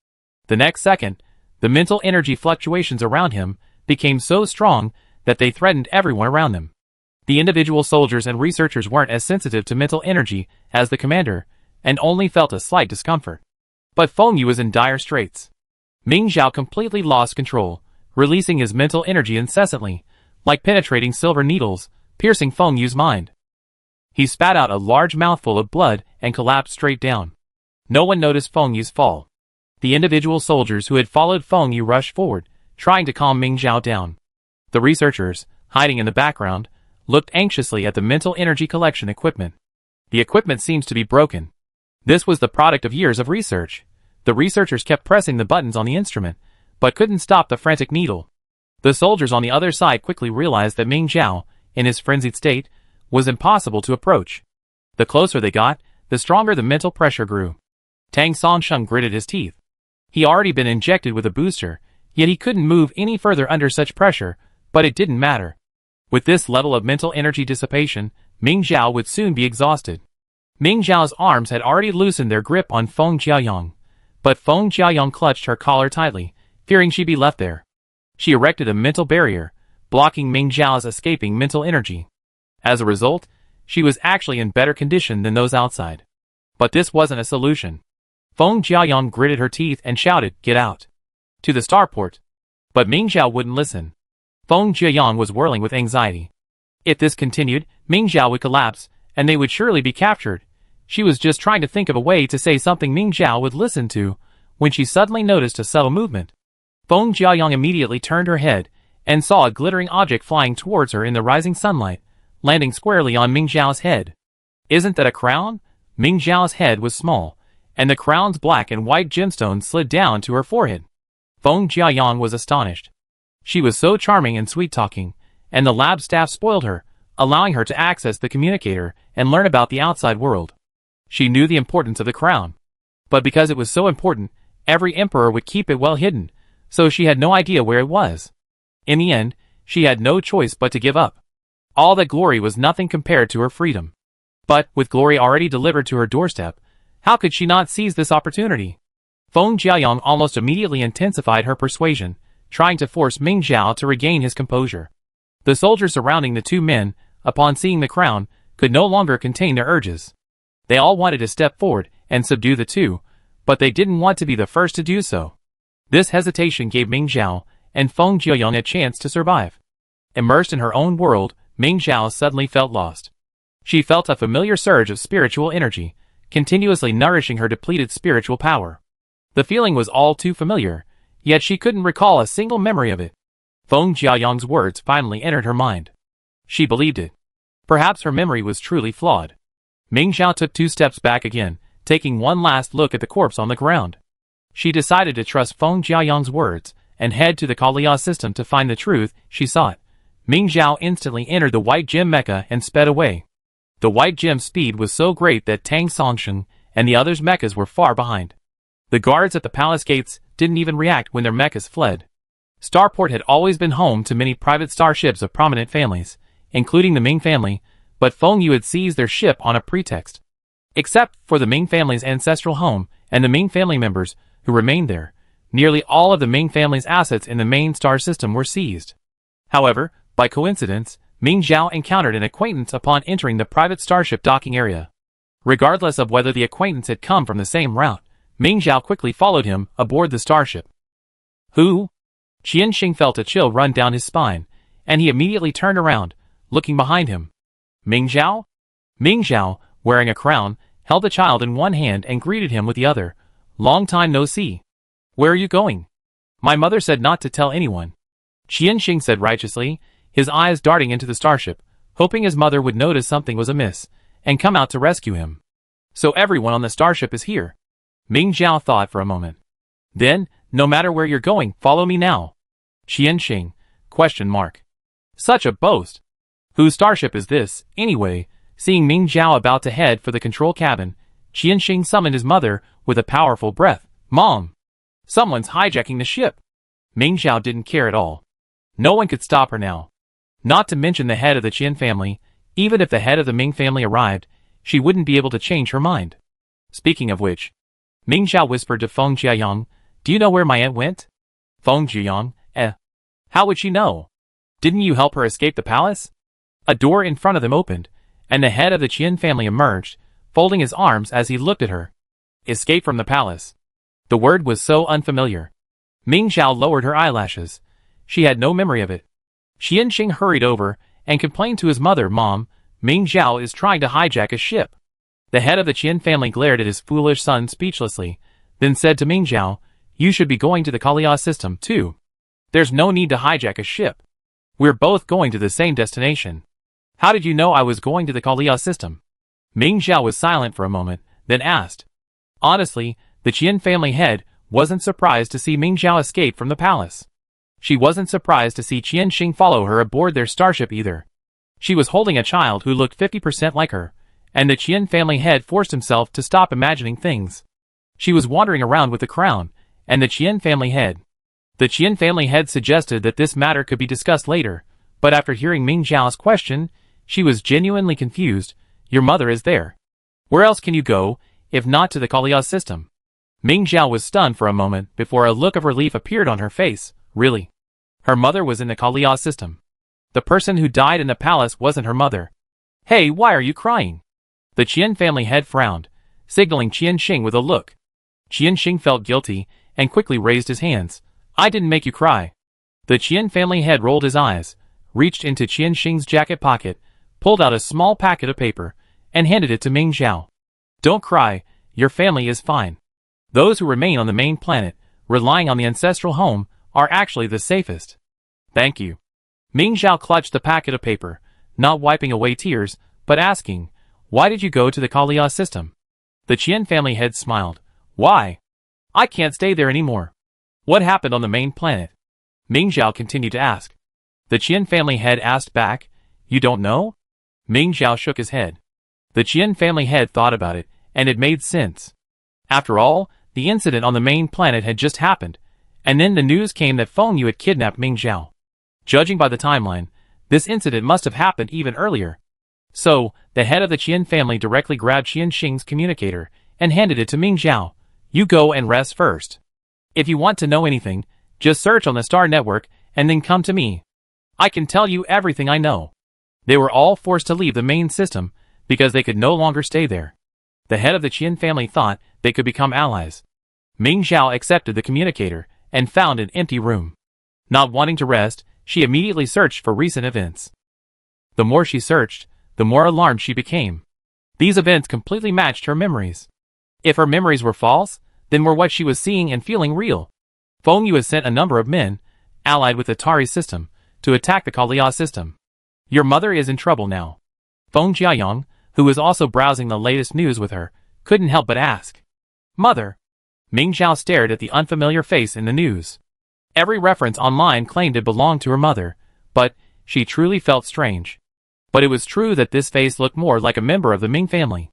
The next second, the mental energy fluctuations around him became so strong that they threatened everyone around them. The individual soldiers and researchers weren't as sensitive to mental energy as the commander, and only felt a slight discomfort. But Feng Yu was in dire straits. Ming Zhao completely lost control, releasing his mental energy incessantly, like penetrating silver needles, piercing Feng Yu's mind. He spat out a large mouthful of blood and collapsed straight down. No one noticed Feng Yu's fall. The individual soldiers who had followed Feng Yu rushed forward, trying to calm Ming Zhao down. The researchers, hiding in the background, looked anxiously at the mental energy collection equipment. The equipment seems to be broken. This was the product of years of research. The researchers kept pressing the buttons on the instrument, but couldn't stop the frantic needle. The soldiers on the other side quickly realized that Ming Zhao, in his frenzied state, was impossible to approach. The closer they got, the stronger the mental pressure grew. Tang Songsheng gritted his teeth. He already been injected with a booster, yet he couldn't move any further under such pressure, but it didn't matter. With this level of mental energy dissipation, Ming Zhao would soon be exhausted. Ming Zhao's arms had already loosened their grip on Feng Jiayong, but Feng Jiayong clutched her collar tightly, fearing she'd be left there. She erected a mental barrier, blocking Ming Zhao's escaping mental energy. As a result, she was actually in better condition than those outside. But this wasn't a solution. Feng Jiayong gritted her teeth and shouted, "Get out!" to the starport. But Ming Zhao wouldn't listen. Feng Jiayong was whirling with anxiety. If this continued, Ming Zhao would collapse, and they would surely be captured. She was just trying to think of a way to say something Ming Zhao would listen to, when she suddenly noticed a subtle movement. Feng Jiayong immediately turned her head, and saw a glittering object flying towards her in the rising sunlight, landing squarely on Ming Zhao's head. Isn't that a crown? Ming Zhao's head was small, and the crown's black and white gemstones slid down to her forehead. Feng Jiayong was astonished. She was so charming and sweet-talking, and the lab staff spoiled her, allowing her to access the communicator and learn about the outside world. She knew the importance of the crown. But because it was so important, every emperor would keep it well hidden, so she had no idea where it was. In the end, she had no choice but to give up. All that glory was nothing compared to her freedom. But, with glory already delivered to her doorstep, how could she not seize this opportunity? Feng Jiayong almost immediately intensified her persuasion, trying to force Ming Zhao to regain his composure. The soldiers surrounding the two men, upon seeing the crown, could no longer contain their urges. They all wanted to step forward and subdue the two, but they didn't want to be the first to do so. This hesitation gave Ming Zhao and Feng Jiayong a chance to survive. Immersed in her own world, Ming Zhao suddenly felt lost. She felt a familiar surge of spiritual energy, continuously nourishing her depleted spiritual power. The feeling was all too familiar, yet she couldn't recall a single memory of it. Feng Jiayong's words finally entered her mind. She believed it. Perhaps her memory was truly flawed. Ming Zhao took 2 steps back again, taking one last look at the corpse on the ground. She decided to trust Feng Jiayong's words, and head to the Kalia system to find the truth she sought. Ming Zhao instantly entered the white gem mecha and sped away. The white gem's speed was so great that Tang Songsheng and the others' mechas were far behind. The guards at the palace gates didn't even react when their mechas fled. Starport had always been home to many private starships of prominent families, including the Ming family, but Feng Yu had seized their ship on a pretext. Except for the Ming family's ancestral home and the Ming family members who remained there, nearly all of the Ming family's assets in the main star system were seized. However, by coincidence, Ming Zhao encountered an acquaintance upon entering the private starship docking area. Regardless of whether the acquaintance had come from the same route, Ming Zhao quickly followed him aboard the starship. Who? Qianxing felt a chill run down his spine, and he immediately turned around, looking behind him. Ming Zhao? Ming Zhao, wearing a crown, held the child in one hand and greeted him with the other. Long time no see. Where are you going? My mother said not to tell anyone. Qianxing said righteously, his eyes darting into the starship, hoping his mother would notice something was amiss, and come out to rescue him. So everyone on the starship is here. Ming Zhao thought for a moment. Then, no matter where you're going, follow me now. Qianxing? ? Such a boast. Whose starship is this, anyway? Seeing Ming Zhao about to head for the control cabin, Qianxing summoned his mother with a powerful breath. Mom! Someone's hijacking the ship. Ming Zhao didn't care at all. No one could stop her now. Not to mention the head of the Qin family. Even if the head of the Ming family arrived, she wouldn't be able to change her mind. Speaking of which, Ming Zhao whispered to Feng Jiayong, do you know where my aunt went? Feng Jiayong, How would she know? Didn't you help her escape the palace? A door in front of them opened, and the head of the Qin family emerged, folding his arms as he looked at her. Escape from the palace. The word was so unfamiliar. Ming Zhao lowered her eyelashes. She had no memory of it. Qian Xing hurried over and complained to his mother, "Mom, Ming Zhao is trying to hijack a ship." The head of the Qian family glared at his foolish son speechlessly, then said to Ming Zhao, "You should be going to the Kalia system, too. There's no need to hijack a ship. We're both going to the same destination." "How did you know I was going to the Kalia system?" Ming Zhao was silent for a moment, then asked. Honestly, the Qian family head wasn't surprised to see Ming Zhao escape from the palace. She wasn't surprised to see Qian Xing follow her aboard their starship either. She was holding a child who looked 50% like her, and the Qian family head forced himself to stop imagining things. She was wandering around with the crown, and the Qian family head. The Qian family head suggested that this matter could be discussed later, but after hearing Ming Zhao's question, she was genuinely confused. "Your mother is there. Where else can you go, if not to the Kalia system?" Ming Zhao was stunned for a moment before a look of relief appeared on her face. Really? Her mother was in the Kalia system. The person who died in the palace wasn't her mother. "Hey, why are you crying?" The Qian family head frowned, signaling Qian Xing with a look. Qian Xing felt guilty and quickly raised his hands. "I didn't make you cry." The Qian family head rolled his eyes, reached into Qian Xing's jacket pocket, pulled out a small packet of paper, and handed it to Ming Zhao. "Don't cry, your family is fine. Those who remain on the main planet, relying on the ancestral home, are actually the safest." "Thank you." Ming Zhao clutched the packet of paper, not wiping away tears, but asking, "Why did you go to the Kalia system?" The Qian family head smiled. "Why? I can't stay there anymore." "What happened on the main planet?" Ming Zhao continued to ask. The Qian family head asked back, "You don't know?" Ming Zhao shook his head. The Qian family head thought about it, and it made sense. After all, the incident on the main planet had just happened, and then the news came that Feng Yu had kidnapped Ming Zhao. Judging by the timeline, this incident must have happened even earlier. So, the head of the Qian family directly grabbed Qian Xing's communicator and handed it to Ming Zhao. "You go and rest first. If you want to know anything, just search on the Star Network and then come to me. I can tell you everything I know." They were all forced to leave the main system because they could no longer stay there. The head of the Qian family thought they could become allies. Ming Zhao accepted the communicator and found an empty room. Not wanting to rest, she immediately searched for recent events. The more she searched, the more alarmed she became. These events completely matched her memories. If her memories were false, then were what she was seeing and feeling real? Feng Yu has sent a number of men, allied with the Tari system, to attack the Kalia system. Your mother is in trouble now. Feng Jiayang, who was also browsing the latest news with her, couldn't help but ask. "Mother?" Ming Zhao stared at the unfamiliar face in the news. Every reference online claimed it belonged to her mother, but she truly felt strange. But it was true that this face looked more like a member of the Ming family.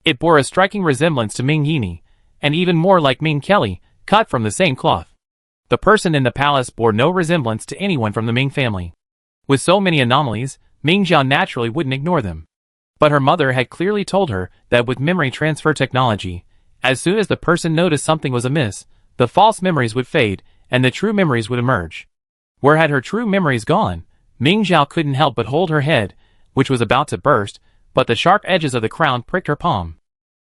It bore a striking resemblance to Ming Yini, and even more like Ming Kelly, cut from the same cloth. The person in the palace bore no resemblance to anyone from the Ming family. With so many anomalies, Ming Zhao naturally wouldn't ignore them. But her mother had clearly told her that with memory transfer technology, as soon as the person noticed something was amiss, the false memories would fade, and the true memories would emerge. Where had her true memories gone? Ming Zhao couldn't help but hold her head, which was about to burst, but the sharp edges of the crown pricked her palm.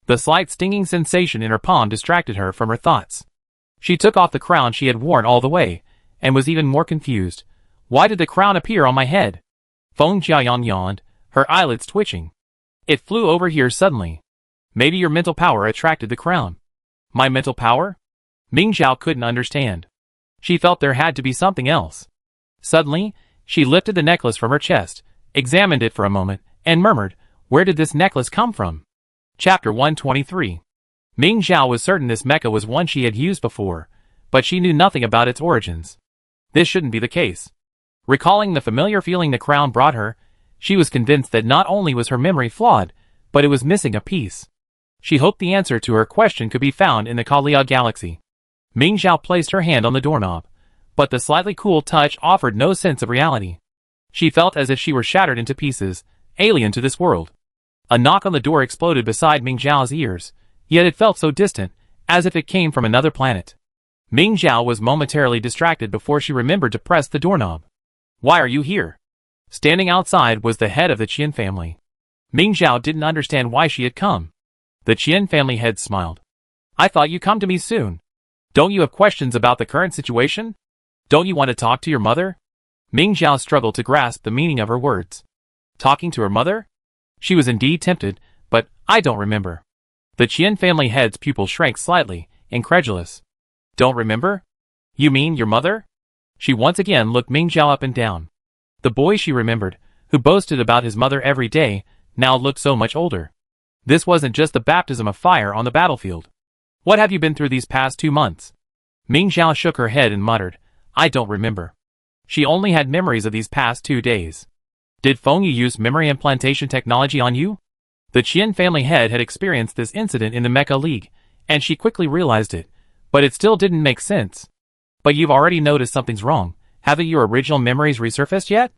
The slight stinging sensation in her palm distracted her from her thoughts. She took off the crown she had worn all the way, and was even more confused. Why did the crown appear on my head? Feng Jiayang yawned, her eyelids twitching. It flew over here suddenly. Maybe your mental power attracted the crown. My mental power? Ming Zhao couldn't understand. She felt there had to be something else. Suddenly, she lifted the necklace from her chest, examined it for a moment, and murmured, "Where did this necklace come from?" Chapter 123. Ming Zhao was certain this mecha was one she had used before, but she knew nothing about its origins. This shouldn't be the case. Recalling the familiar feeling the crown brought her, she was convinced that not only was her memory flawed, but it was missing a piece. She hoped the answer to her question could be found in the Kalia galaxy. Ming Zhao placed her hand on the doorknob, but the slightly cool touch offered no sense of reality. She felt as if she were shattered into pieces, alien to this world. A knock on the door exploded beside Ming Zhao's ears, yet it felt so distant, as if it came from another planet. Ming Zhao was momentarily distracted before she remembered to press the doorknob. "Why are you here?" Standing outside was the head of the Qian family. Ming Zhao didn't understand why she had come. The Qian family head smiled. "I thought you'd come to me soon." Don't you have questions about the current situation? Don't you want to talk to your mother? Ming Zhao struggled to grasp the meaning of her words. Talking to her mother? She was indeed tempted, but I don't remember. The Qian family head's pupil shrank slightly, incredulous. Don't remember? You mean your mother? She once again looked Ming Zhao up and down. The boy she remembered, who boasted about his mother every day, now looked so much older. This wasn't just the baptism of fire on the battlefield. What have you been through these past 2 months? Ming Zhao shook her head and muttered, I don't remember. She only had memories of these past 2 days. Did Feng Yu use memory implantation technology on you? The Qian family head had experienced this incident in the Mecha League, and she quickly realized it, but it still didn't make sense. But you've already noticed something's wrong. Haven't your original memories resurfaced yet?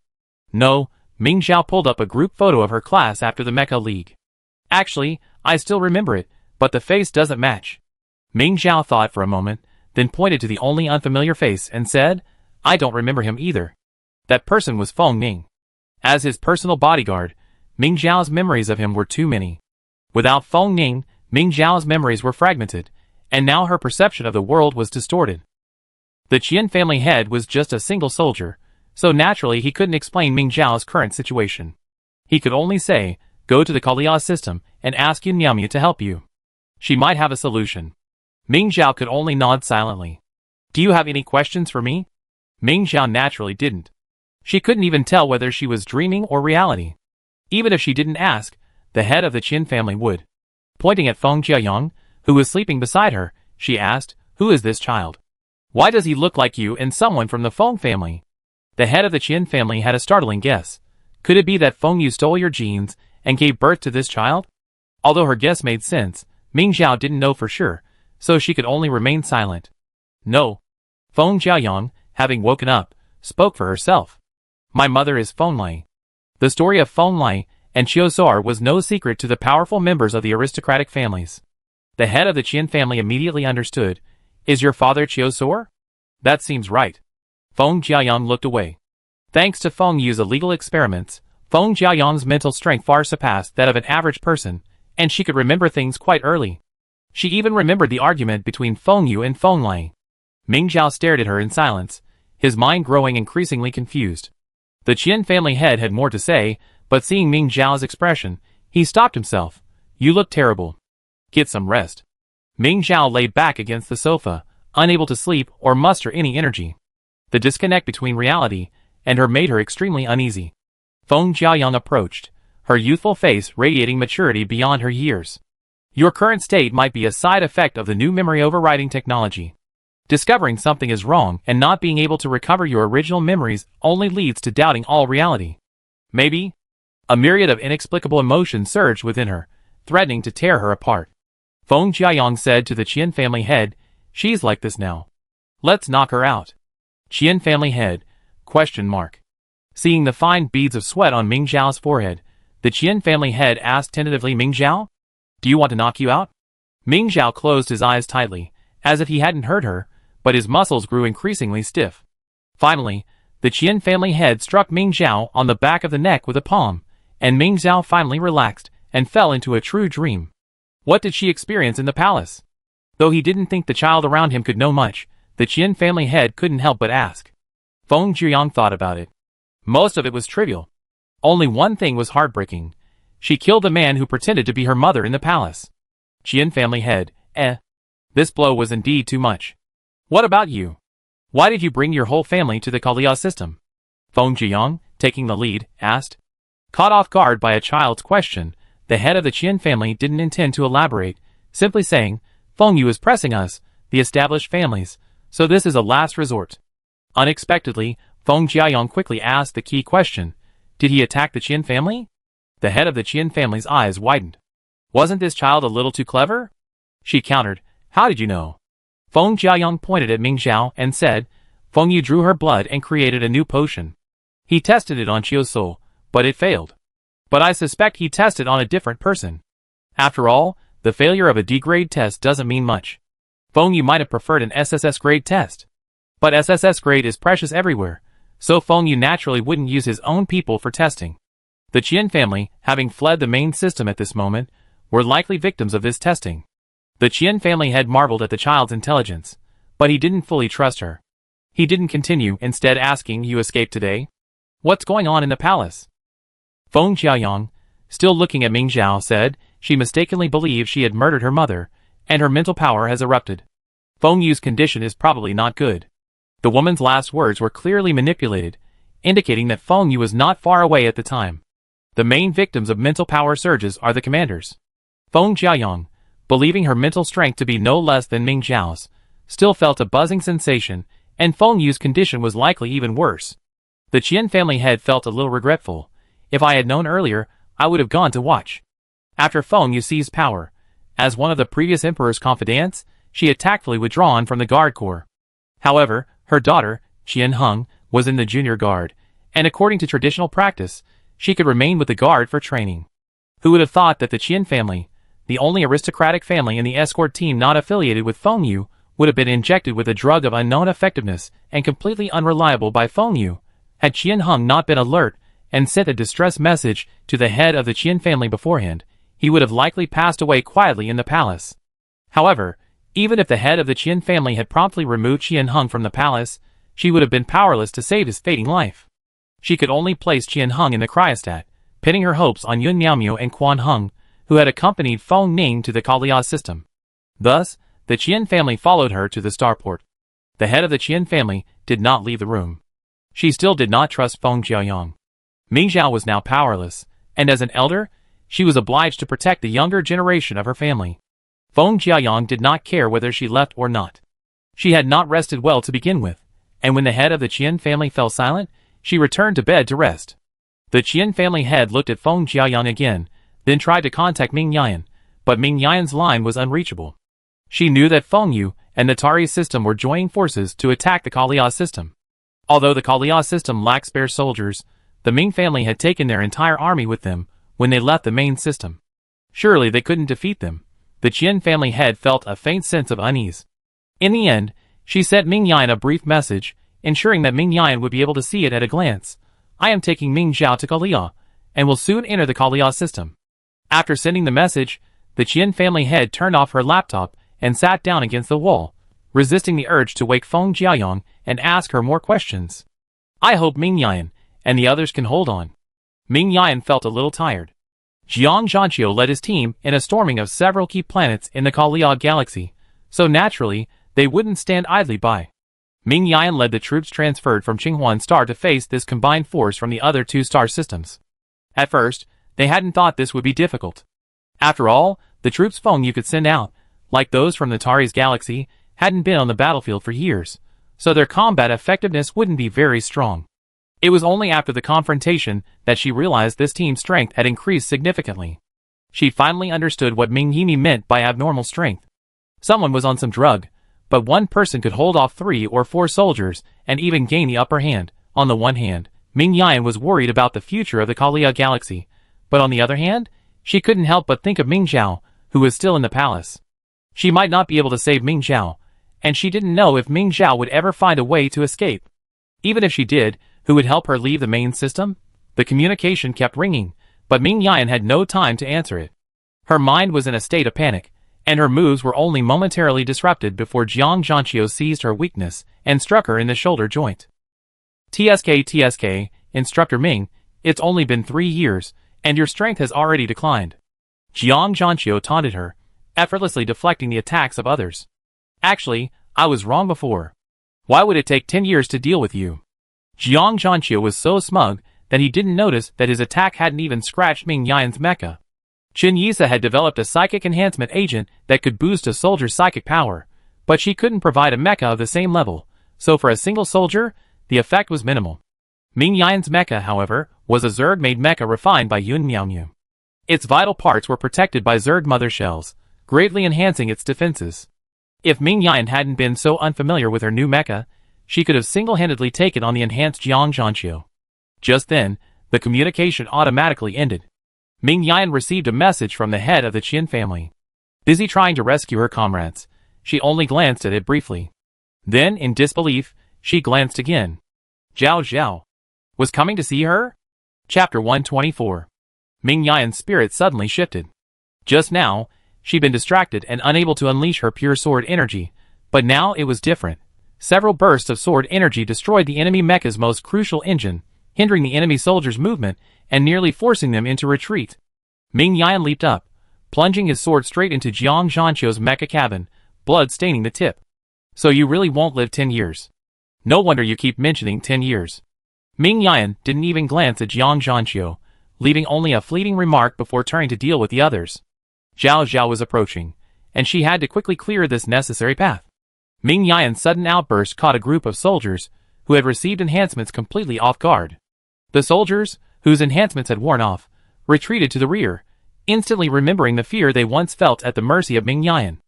No, Ming Zhao pulled up a group photo of her class after the Mecha League. Actually, I still remember it, but the face doesn't match. Ming Zhao thought for a moment, then pointed to the only unfamiliar face and said, I don't remember him either. That person was Feng Ning. As his personal bodyguard, Ming Zhao's memories of him were too many. Without Feng Ning, Ming Zhao's memories were fragmented, and now her perception of the world was distorted. The Qian family head was just a single soldier, so naturally he couldn't explain Ming Zhao's current situation. He could only say, go to the Kalia system and ask Yun Yamya to help you. She might have a solution. Ming Zhao could only nod silently. Do you have any questions for me? Ming Zhao naturally didn't. She couldn't even tell whether she was dreaming or reality. Even if she didn't ask, the head of the Qin family would. Pointing at Feng Jiayang, who was sleeping beside her, she asked, who is this child? Why does he look like you and someone from the Feng family? The head of the Qin family had a startling guess. Could it be that Feng Yu stole your genes and gave birth to this child? Although her guess made sense, Ming Zhao didn't know for sure, so she could only remain silent. No. Feng Jiayang, having woken up, spoke for herself. My mother is Feng Lai. The story of Feng Lai and Qiu Soer was no secret to the powerful members of the aristocratic families. The head of the Qian family immediately understood. Is your father Qiu Soer? That seems right. Feng Jiayang looked away. Thanks to Feng Yu's illegal experiments, Feng Jiayang's mental strength far surpassed that of an average person, and she could remember things quite early. She even remembered the argument between Feng Yu and Feng Lai. Ming Zhao stared at her in silence, his mind growing increasingly confused. The Qian family head had more to say, but seeing Ming Zhao's expression, he stopped himself. You look terrible. Get some rest. Ming Zhao lay back against the sofa, unable to sleep or muster any energy. The disconnect between reality and her made her extremely uneasy. Feng Jiayang approached, her youthful face radiating maturity beyond her years. Your current state might be a side effect of the new memory overriding technology. Discovering something is wrong and not being able to recover your original memories only leads to doubting all reality. Maybe? A myriad of inexplicable emotions surged within her, threatening to tear her apart. Feng Jiayang said to the Qian family head, she's like this now. Let's knock her out. Qian family head, ? Seeing the fine beads of sweat on Ming Zhao's forehead, the Qian family head asked tentatively, Ming Zhao? Do you want to knock you out? Ming Zhao closed his eyes tightly, as if he hadn't heard her, but his muscles grew increasingly stiff. Finally, the Qian family head struck Ming Zhao on the back of the neck with a palm, and Ming Zhao finally relaxed and fell into a true dream. What did she experience in the palace? Though he didn't think the child around him could know much, the Qian family head couldn't help but ask. Feng Jiayang thought about it. Most of it was trivial. Only one thing was heartbreaking. She killed the man who pretended to be her mother in the palace. Qian family head, This blow was indeed too much. What about you? Why did you bring your whole family to the Kalia system? Feng Jiayang, taking the lead, asked. Caught off guard by a child's question, the head of the Qian family didn't intend to elaborate, simply saying, Feng Yu is pressing us, the established families, so this is a last resort. Unexpectedly, Feng Jiayang quickly asked the key question. Did he attack the Qian family? The head of the Qian family's eyes widened. Wasn't this child a little too clever? She countered, how did you know? Feng Jiayang pointed at Ming Zhao and said, Feng Yu drew her blood and created a new potion. He tested it on Qiu Soul, but it failed. But I suspect he tested on a different person. After all, the failure of a D-grade test doesn't mean much. Feng Yu might have preferred an SSS grade test. But SSS grade is precious everywhere, so Feng Yu naturally wouldn't use his own people for testing. The Qian family, having fled the main system at this moment, were likely victims of this testing. The Qian family had marveled at the child's intelligence, But he didn't fully trust her. He didn't continue, instead asking, "You escaped today? What's going on in the palace?" Feng Jiaoyang, still looking at Ming Zhao, said she mistakenly believed she had murdered her mother, and her mental power has erupted. Feng Yu's condition is probably not good. The woman's last words were clearly manipulated, indicating that Feng Yu was not far away at the time. The main victims of mental power surges are the commanders. Feng Jiaoyang, believing her mental strength to be no less than Ming Zhao's, still felt a buzzing sensation, and Feng Yu's condition was likely even worse. The Qian family head felt a little regretful. If I had known earlier, I would have gone to watch. After Feng Yu seized power, as one of the previous emperor's confidants, she had tactfully withdrawn from the guard corps. However, her daughter, Qian Heng, was in the junior guard, and according to traditional practice, she could remain with the guard for training. Who would have thought that the Qian family, the only aristocratic family in the escort team not affiliated with Feng Yu, would have been injected with a drug of unknown effectiveness and completely unreliable by Feng Yu? Had Qian Heng not been alert and sent a distress message to the head of the Qian family beforehand, he would have likely passed away quietly in the palace. However, even if the head of the Qian family had promptly removed Qian Heng from the palace, she would have been powerless to save his fading life. She could only place Qian Heng in the cryostat, pinning her hopes on Yun Miaomiu and Quan Heng, who had accompanied Feng Ning to the Kalia system. Thus, the Qian family followed her to the starport. The head of the Qian family did not leave the room. She still did not trust Feng Jiaoyang. Ming Zhao was now powerless, and as an elder, she was obliged to protect the younger generation of her family. Feng Jiaoyang did not care whether she left or not. She had not rested well to begin with, and when the head of the Qian family fell silent, she returned to bed to rest. The Qian family head looked at Feng Jiaoyang again, then tried to contact Ming Yan, but Ming Yan's line was unreachable. She knew that Feng Yu and the Tari system were joining forces to attack the Kalia system. Although the Kalia system lacked spare soldiers, the Ming family had taken their entire army with them when they left the main system. Surely they couldn't defeat them. The Qian family head felt a faint sense of unease. In the end, she sent Ming Yan a brief message, ensuring that Ming Yan would be able to see it at a glance. "I am taking Ming Zhao to Kalia, and will soon enter the Kalia system." After sending the message, the Qian family head turned off her laptop and sat down against the wall, resisting the urge to wake Feng Jiaoyang and ask her more questions. "I hope Ming Yan and the others can hold on." Ming Yan felt a little tired. Jiang Zhanqiu led his team in a storming of several key planets in the Kalia galaxy, so naturally, they wouldn't stand idly by. Ming Yan led the troops transferred from Qinghuan Star to face this combined force from the other two star systems. At first, they hadn't thought this would be difficult. After all, the troops Feng Yu could send out, like those from the Tari's galaxy, hadn't been on the battlefield for years, so their combat effectiveness wouldn't be very strong. It was only after the confrontation that she realized this team's strength had increased significantly. She finally understood what Ming Yimi meant by abnormal strength. Someone was on some drug, but one person could hold off 3 or 4 soldiers and even gain the upper hand. On the one hand, Ming Yan was worried about the future of the Kalia galaxy, but on the other hand, she couldn't help but think of Ming Zhao, who was still in the palace. She might not be able to save Ming Zhao, and she didn't know if Ming Zhao would ever find a way to escape. Even if she did, who would help her leave the main system? The communication kept ringing, but Ming Yan had no time to answer it. Her mind was in a state of panic, and her moves were only momentarily disrupted before Jiang Zhanqiu seized her weakness and struck her in the shoulder joint. TSK, Instructor Ming, it's only been 3 years, and your strength has already declined. Jiang Zhanqiu taunted her, effortlessly deflecting the attacks of others. Actually, I was wrong before. Why would it take 10 years to deal with you? Jiang Zhanqiu was so smug that he didn't notice that his attack hadn't even scratched Ming Yan's mecha. Qin Yisa had developed a psychic enhancement agent that could boost a soldier's psychic power, but she couldn't provide a mecha of the same level, so for a single soldier, the effect was minimal. Ming Yan's mecha, however, was a Zerg-made mecha refined by Yun Miaomiu. Its vital parts were protected by Zerg mother shells, greatly enhancing its defenses. If Ming Yan hadn't been so unfamiliar with her new mecha, she could have single-handedly taken on the enhanced Jiang Zhanqiu. Just then, the communication automatically ended. Ming Yan received a message from the head of the Qin family. Busy trying to rescue her comrades, she only glanced at it briefly. Then, in disbelief, she glanced again. Zhao Zhao was coming to see her? Chapter 124. Ming Yan's spirit suddenly shifted. Just now, she'd been distracted and unable to unleash her pure sword energy, But now it was different. Several bursts of sword energy destroyed the enemy mecha's most crucial engine, hindering the enemy soldiers' movement and nearly forcing them into retreat. Ming Yan leaped up, plunging his sword straight into Jiang Zhanqiu's mecha cabin, blood staining the tip. So you really won't live 10 years. No wonder you keep mentioning 10 years. Ming Yan didn't even glance at Jiang Zhanqiu, leaving only a fleeting remark before turning to deal with the others. Zhao Zhao was approaching, and she had to quickly clear this necessary path. Ming Yan's sudden outburst caught a group of soldiers who had received enhancements completely off guard. The soldiers, whose enhancements had worn off, retreated to the rear, instantly remembering the fear they once felt at the mercy of Ming Yan.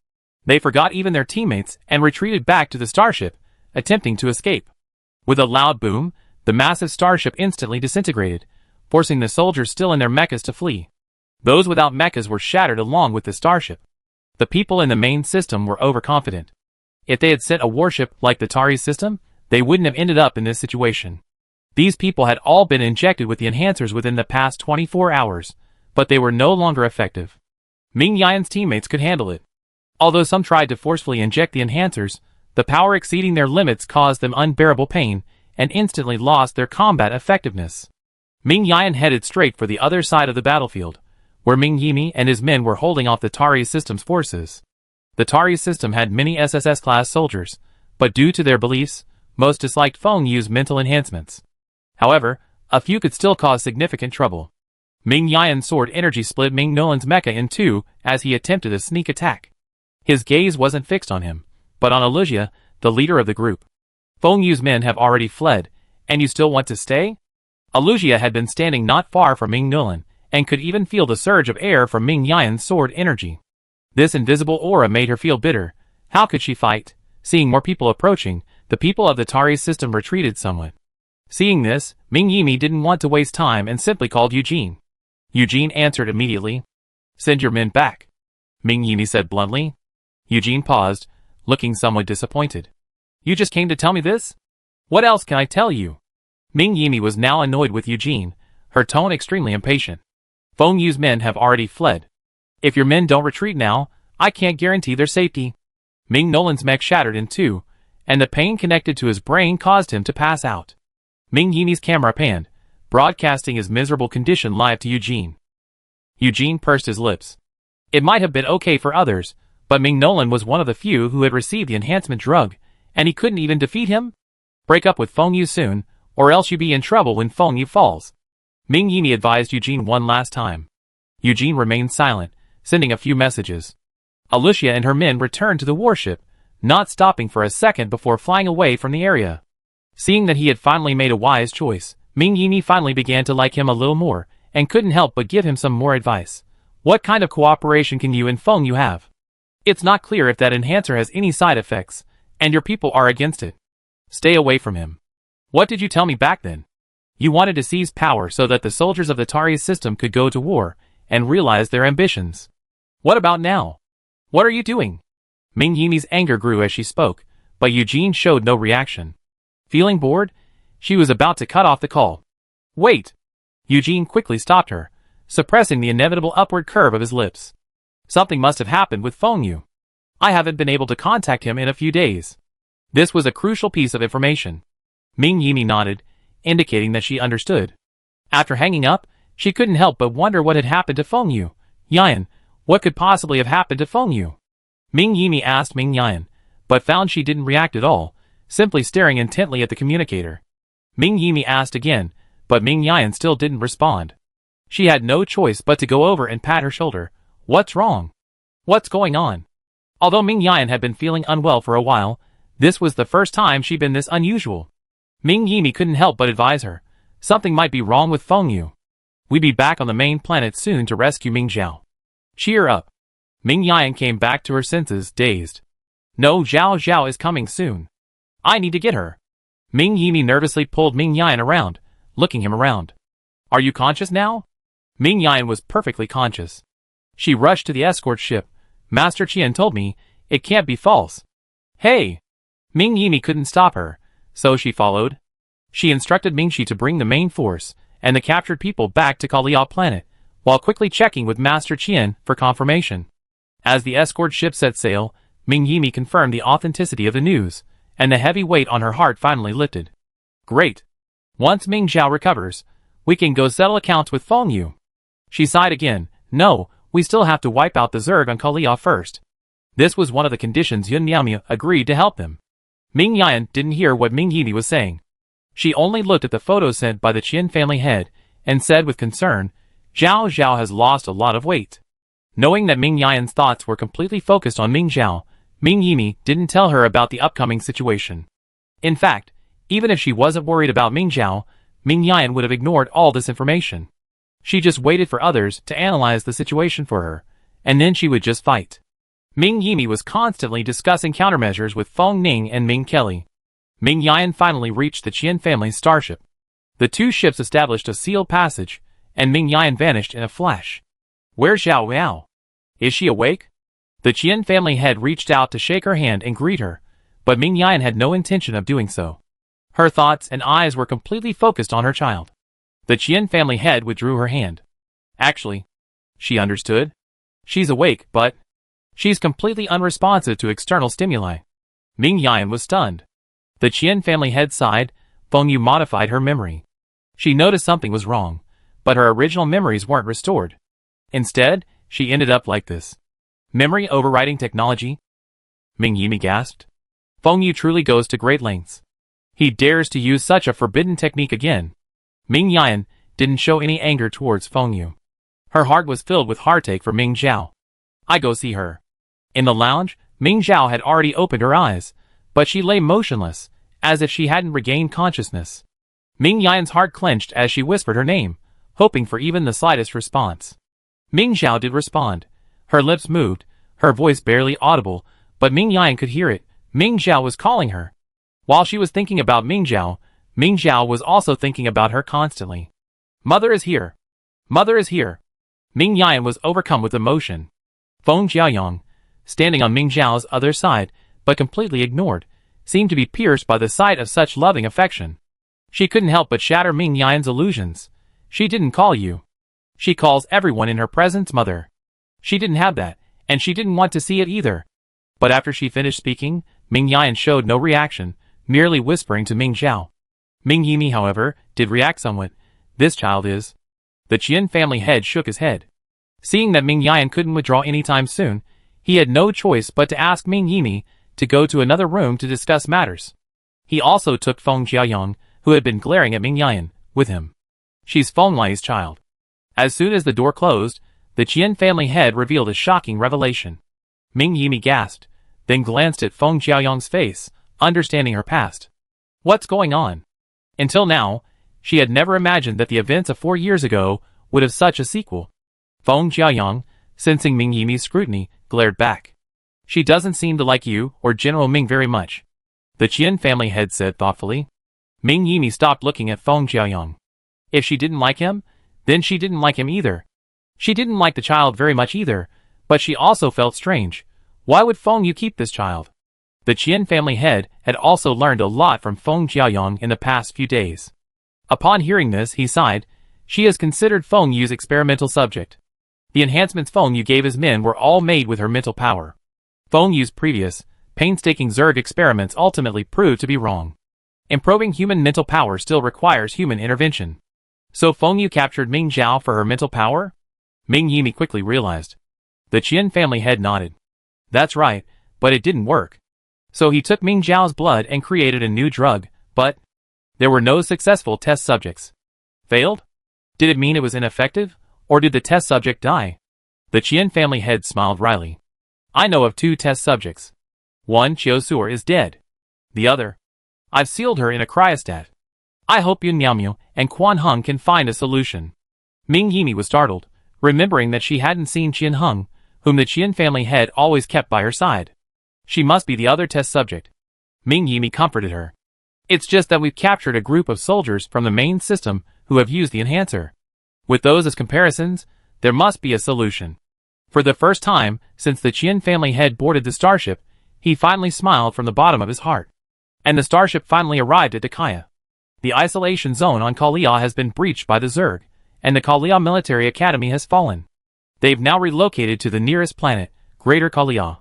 They forgot even their teammates and retreated back to the starship, attempting to escape. With a loud boom, the massive starship instantly disintegrated, forcing the soldiers still in their mechas to flee. Those without mechas were shattered along with the starship. The people in the main system were overconfident. If they had sent a warship like the Tari's system, they wouldn't have ended up in this situation. These people had all been injected with the enhancers within the past 24 hours, but they were no longer effective. Ming Yan's teammates could handle it. Although some tried to forcefully inject the enhancers, the power exceeding their limits caused them unbearable pain and instantly lost their combat effectiveness. Ming Yan headed straight for the other side of the battlefield, where Ming Yimi and his men were holding off the Tari system's forces. The Tari system had many SSS-class soldiers, but due to their beliefs, most disliked Feng Yu's mental enhancements. However, a few could still cause significant trouble. Ming Yan's sword energy split Ming Nolan's mecha in two as he attempted a sneak attack. His gaze wasn't fixed on him, but on Alusia, the leader of the group. Feng Yu's men have already fled, and you still want to stay? Alusia had been standing not far from Ming Nolan, and could even feel the surge of air from Ming Yan's sword energy. This invisible aura made her feel bitter. How could she fight? Seeing more people approaching, the people of the Tari's system retreated somewhat. Seeing this, Ming Yimi didn't want to waste time and simply called Eugene. Eugene answered immediately. Send your men back, Ming Yimi said bluntly. Eugene paused, looking somewhat disappointed. You just came to tell me this? What else can I tell you? Ming Yimi was now annoyed with Eugene, her tone extremely impatient. Feng Yu's men have already fled. If your men don't retreat now, I can't guarantee their safety. Ming Nolan's mech shattered in two, and the pain connected to his brain caused him to pass out. Ming Yimi's camera panned, broadcasting his miserable condition live to Eugene. Eugene pursed his lips. It might have been okay for others, but Ming Nolan was one of the few who had received the enhancement drug, and he couldn't even defeat him? Break up with Feng Yu soon, or else you be in trouble when Feng Yu falls. Ming Yimi advised Eugene one last time. Eugene remained silent, sending a few messages. Alusia and her men returned to the warship, not stopping for a second before flying away from the area. Seeing that he had finally made a wise choice, Ming Yimi finally began to like him a little more, and couldn't help but give him some more advice. What kind of cooperation can you and Feng Yu have? It's not clear if that enhancer has any side effects, and your people are against it. Stay away from him. What did you tell me back then? You wanted to seize power so that the soldiers of the Tari's system could go to war, and realize their ambitions. What about now? What are you doing? Ming Yimi's anger grew as she spoke, but Eugene showed no reaction. Feeling bored, she was about to cut off the call. Wait! Eugene quickly stopped her, suppressing the inevitable upward curve of his lips. Something must have happened with Feng Yu. I haven't been able to contact him in a few days. This was a crucial piece of information. Ming Yimi nodded, indicating that she understood. After hanging up, she couldn't help but wonder what had happened to Feng Yu. Yan, what could possibly have happened to Feng Yu? Ming Yimi asked Ming Yan, but found she didn't react at all, simply staring intently at the communicator. Ming Yimi asked again, but Ming Yan still didn't respond. She had no choice but to go over and pat her shoulder. What's wrong? What's going on? Although Ming Yan had been feeling unwell for a while, this was the first time she'd been this unusual. Ming Yimi couldn't help but advise her. Something might be wrong with Feng Yu. We'd be back on the main planet soon to rescue Ming Zhao. Cheer up. Ming Yan came back to her senses, dazed. No, Zhao Zhao is coming soon. I need to get her. Ming Yimi nervously pulled Ming Yan around, looking him around. Are you conscious now? Ming Yan was perfectly conscious. She rushed to the escort ship. Master Qian told me, it can't be false. Hey! Ming Yimi couldn't stop her, so she followed. She instructed Mingxi to bring the main force and the captured people back to Kaliao planet, while quickly checking with Master Qian for confirmation. As the escort ship set sail, Ming Yimi confirmed the authenticity of the news, and the heavy weight on her heart finally lifted. Great. Once Ming Zhao recovers, we can go settle accounts with Feng Yu. She sighed again. No, we still have to wipe out the Zerg on Kalia first. This was one of the conditions Yun Miaomia agreed to help them. Ming Yan didn't hear what Ming Yimi was saying. She only looked at the photo sent by the Qian family head, and said with concern, Zhao Zhao has lost a lot of weight. Knowing that Ming Yan's thoughts were completely focused on Ming Zhao, Ming Yimi didn't tell her about the upcoming situation. In fact, even if she wasn't worried about Ming Zhao, Ming Yan would have ignored all this information. She just waited for others to analyze the situation for her, and then she would just fight. Ming Yimi was constantly discussing countermeasures with Feng Ning and Ming Kelly. Ming Yan finally reached the Qian family's starship. The two ships established a sealed passage, and Ming Yan vanished in a flash. Where's Zhao Miao? Is she awake? The Qian family head reached out to shake her hand and greet her, but Ming Yan had no intention of doing so. Her thoughts and eyes were completely focused on her child. The Qian family head withdrew her hand. Actually, she understood. She's awake, but she's completely unresponsive to external stimuli. Ming Yan was stunned. The Qian family head sighed. Feng Yu modified her memory. She noticed something was wrong, but her original memories weren't restored. Instead, she ended up like this. Memory overriding technology? Ming Yimi gasped. Feng Yu truly goes to great lengths. He dares to use such a forbidden technique again. Ming Yan didn't show any anger towards Feng Yu. Her heart was filled with heartache for Ming Zhao. I go see her. In the lounge, Ming Zhao had already opened her eyes, but she lay motionless, as if she hadn't regained consciousness. Ming Yan's heart clenched as she whispered her name, hoping for even the slightest response. Ming Zhao did respond. Her lips moved, her voice barely audible, but Ming Yan could hear it. Ming Zhao was calling her. While she was thinking about Ming Zhao was also thinking about her constantly. Mother is here. Mother is here. Ming Yan was overcome with emotion. Feng Jiaoyong, standing on Ming Zhao's other side, but completely ignored, seemed to be pierced by the sight of such loving affection. She couldn't help but shatter Ming Yan's illusions. She didn't call you. She calls everyone in her presence mother. She didn't have that, and she didn't want to see it either. But after she finished speaking, Ming Yan showed no reaction, merely whispering to Ming Zhao. Ming Yimi, however, did react somewhat. This child is. The Qian family head shook his head. Seeing that Ming Yan couldn't withdraw anytime soon, he had no choice but to ask Ming Yimi to go to another room to discuss matters. He also took Feng Jiaoyong, who had been glaring at Ming Yan, with him. She's Feng Lai's child. As soon as the door closed, the Qian family head revealed a shocking revelation. Ming Yimi gasped, then glanced at Feng Jiaoyong's face, understanding her past. What's going on? Until now, she had never imagined that the events of 4 years ago would have such a sequel. Feng Jiaoyong, sensing Ming Yimi's scrutiny, glared back. She doesn't seem to like you or General Ming very much, the Qian family head said thoughtfully. Ming Yimi stopped looking at Feng Jiaoyong. If she didn't like him, then she didn't like him either. She didn't like the child very much either, but she also felt strange. Why would Feng Yu keep this child? The Qian family head had also learned a lot from Feng Jiaoyong in the past few days. Upon hearing this, he sighed. She is considered Feng Yu's experimental subject. The enhancements Feng Yu gave his men were all made with her mental power. Feng Yu's previous, painstaking Zerg experiments ultimately proved to be wrong. Improving human mental power still requires human intervention. So Feng Yu captured Ming Zhao for her mental power? Ming Yimi quickly realized. The Qian family head nodded. That's right, but it didn't work. So he took Ming Zhao's blood and created a new drug, but there were no successful test subjects. Failed? Did it mean it was ineffective, or did the test subject die? The Qian family head smiled wryly. I know of 2 test subjects. One, Chiosur, is dead. The other, I've sealed her in a cryostat. I hope Yun Miaomiu and Quan Heng can find a solution. Ming Yimi was startled, remembering that she hadn't seen Qian Heng, whom the Qian family head always kept by her side. She must be the other test subject. Ming Yimi comforted her. It's just that we've captured a group of soldiers from the main system who have used the enhancer. With those as comparisons, there must be a solution. For the first time since the Qian family head boarded the starship, he finally smiled from the bottom of his heart. And the starship finally arrived at Dakaya. The isolation zone on Kalia has been breached by the Zerg, and the Kalia military academy has fallen. They've now relocated to the nearest planet, Greater Kalia.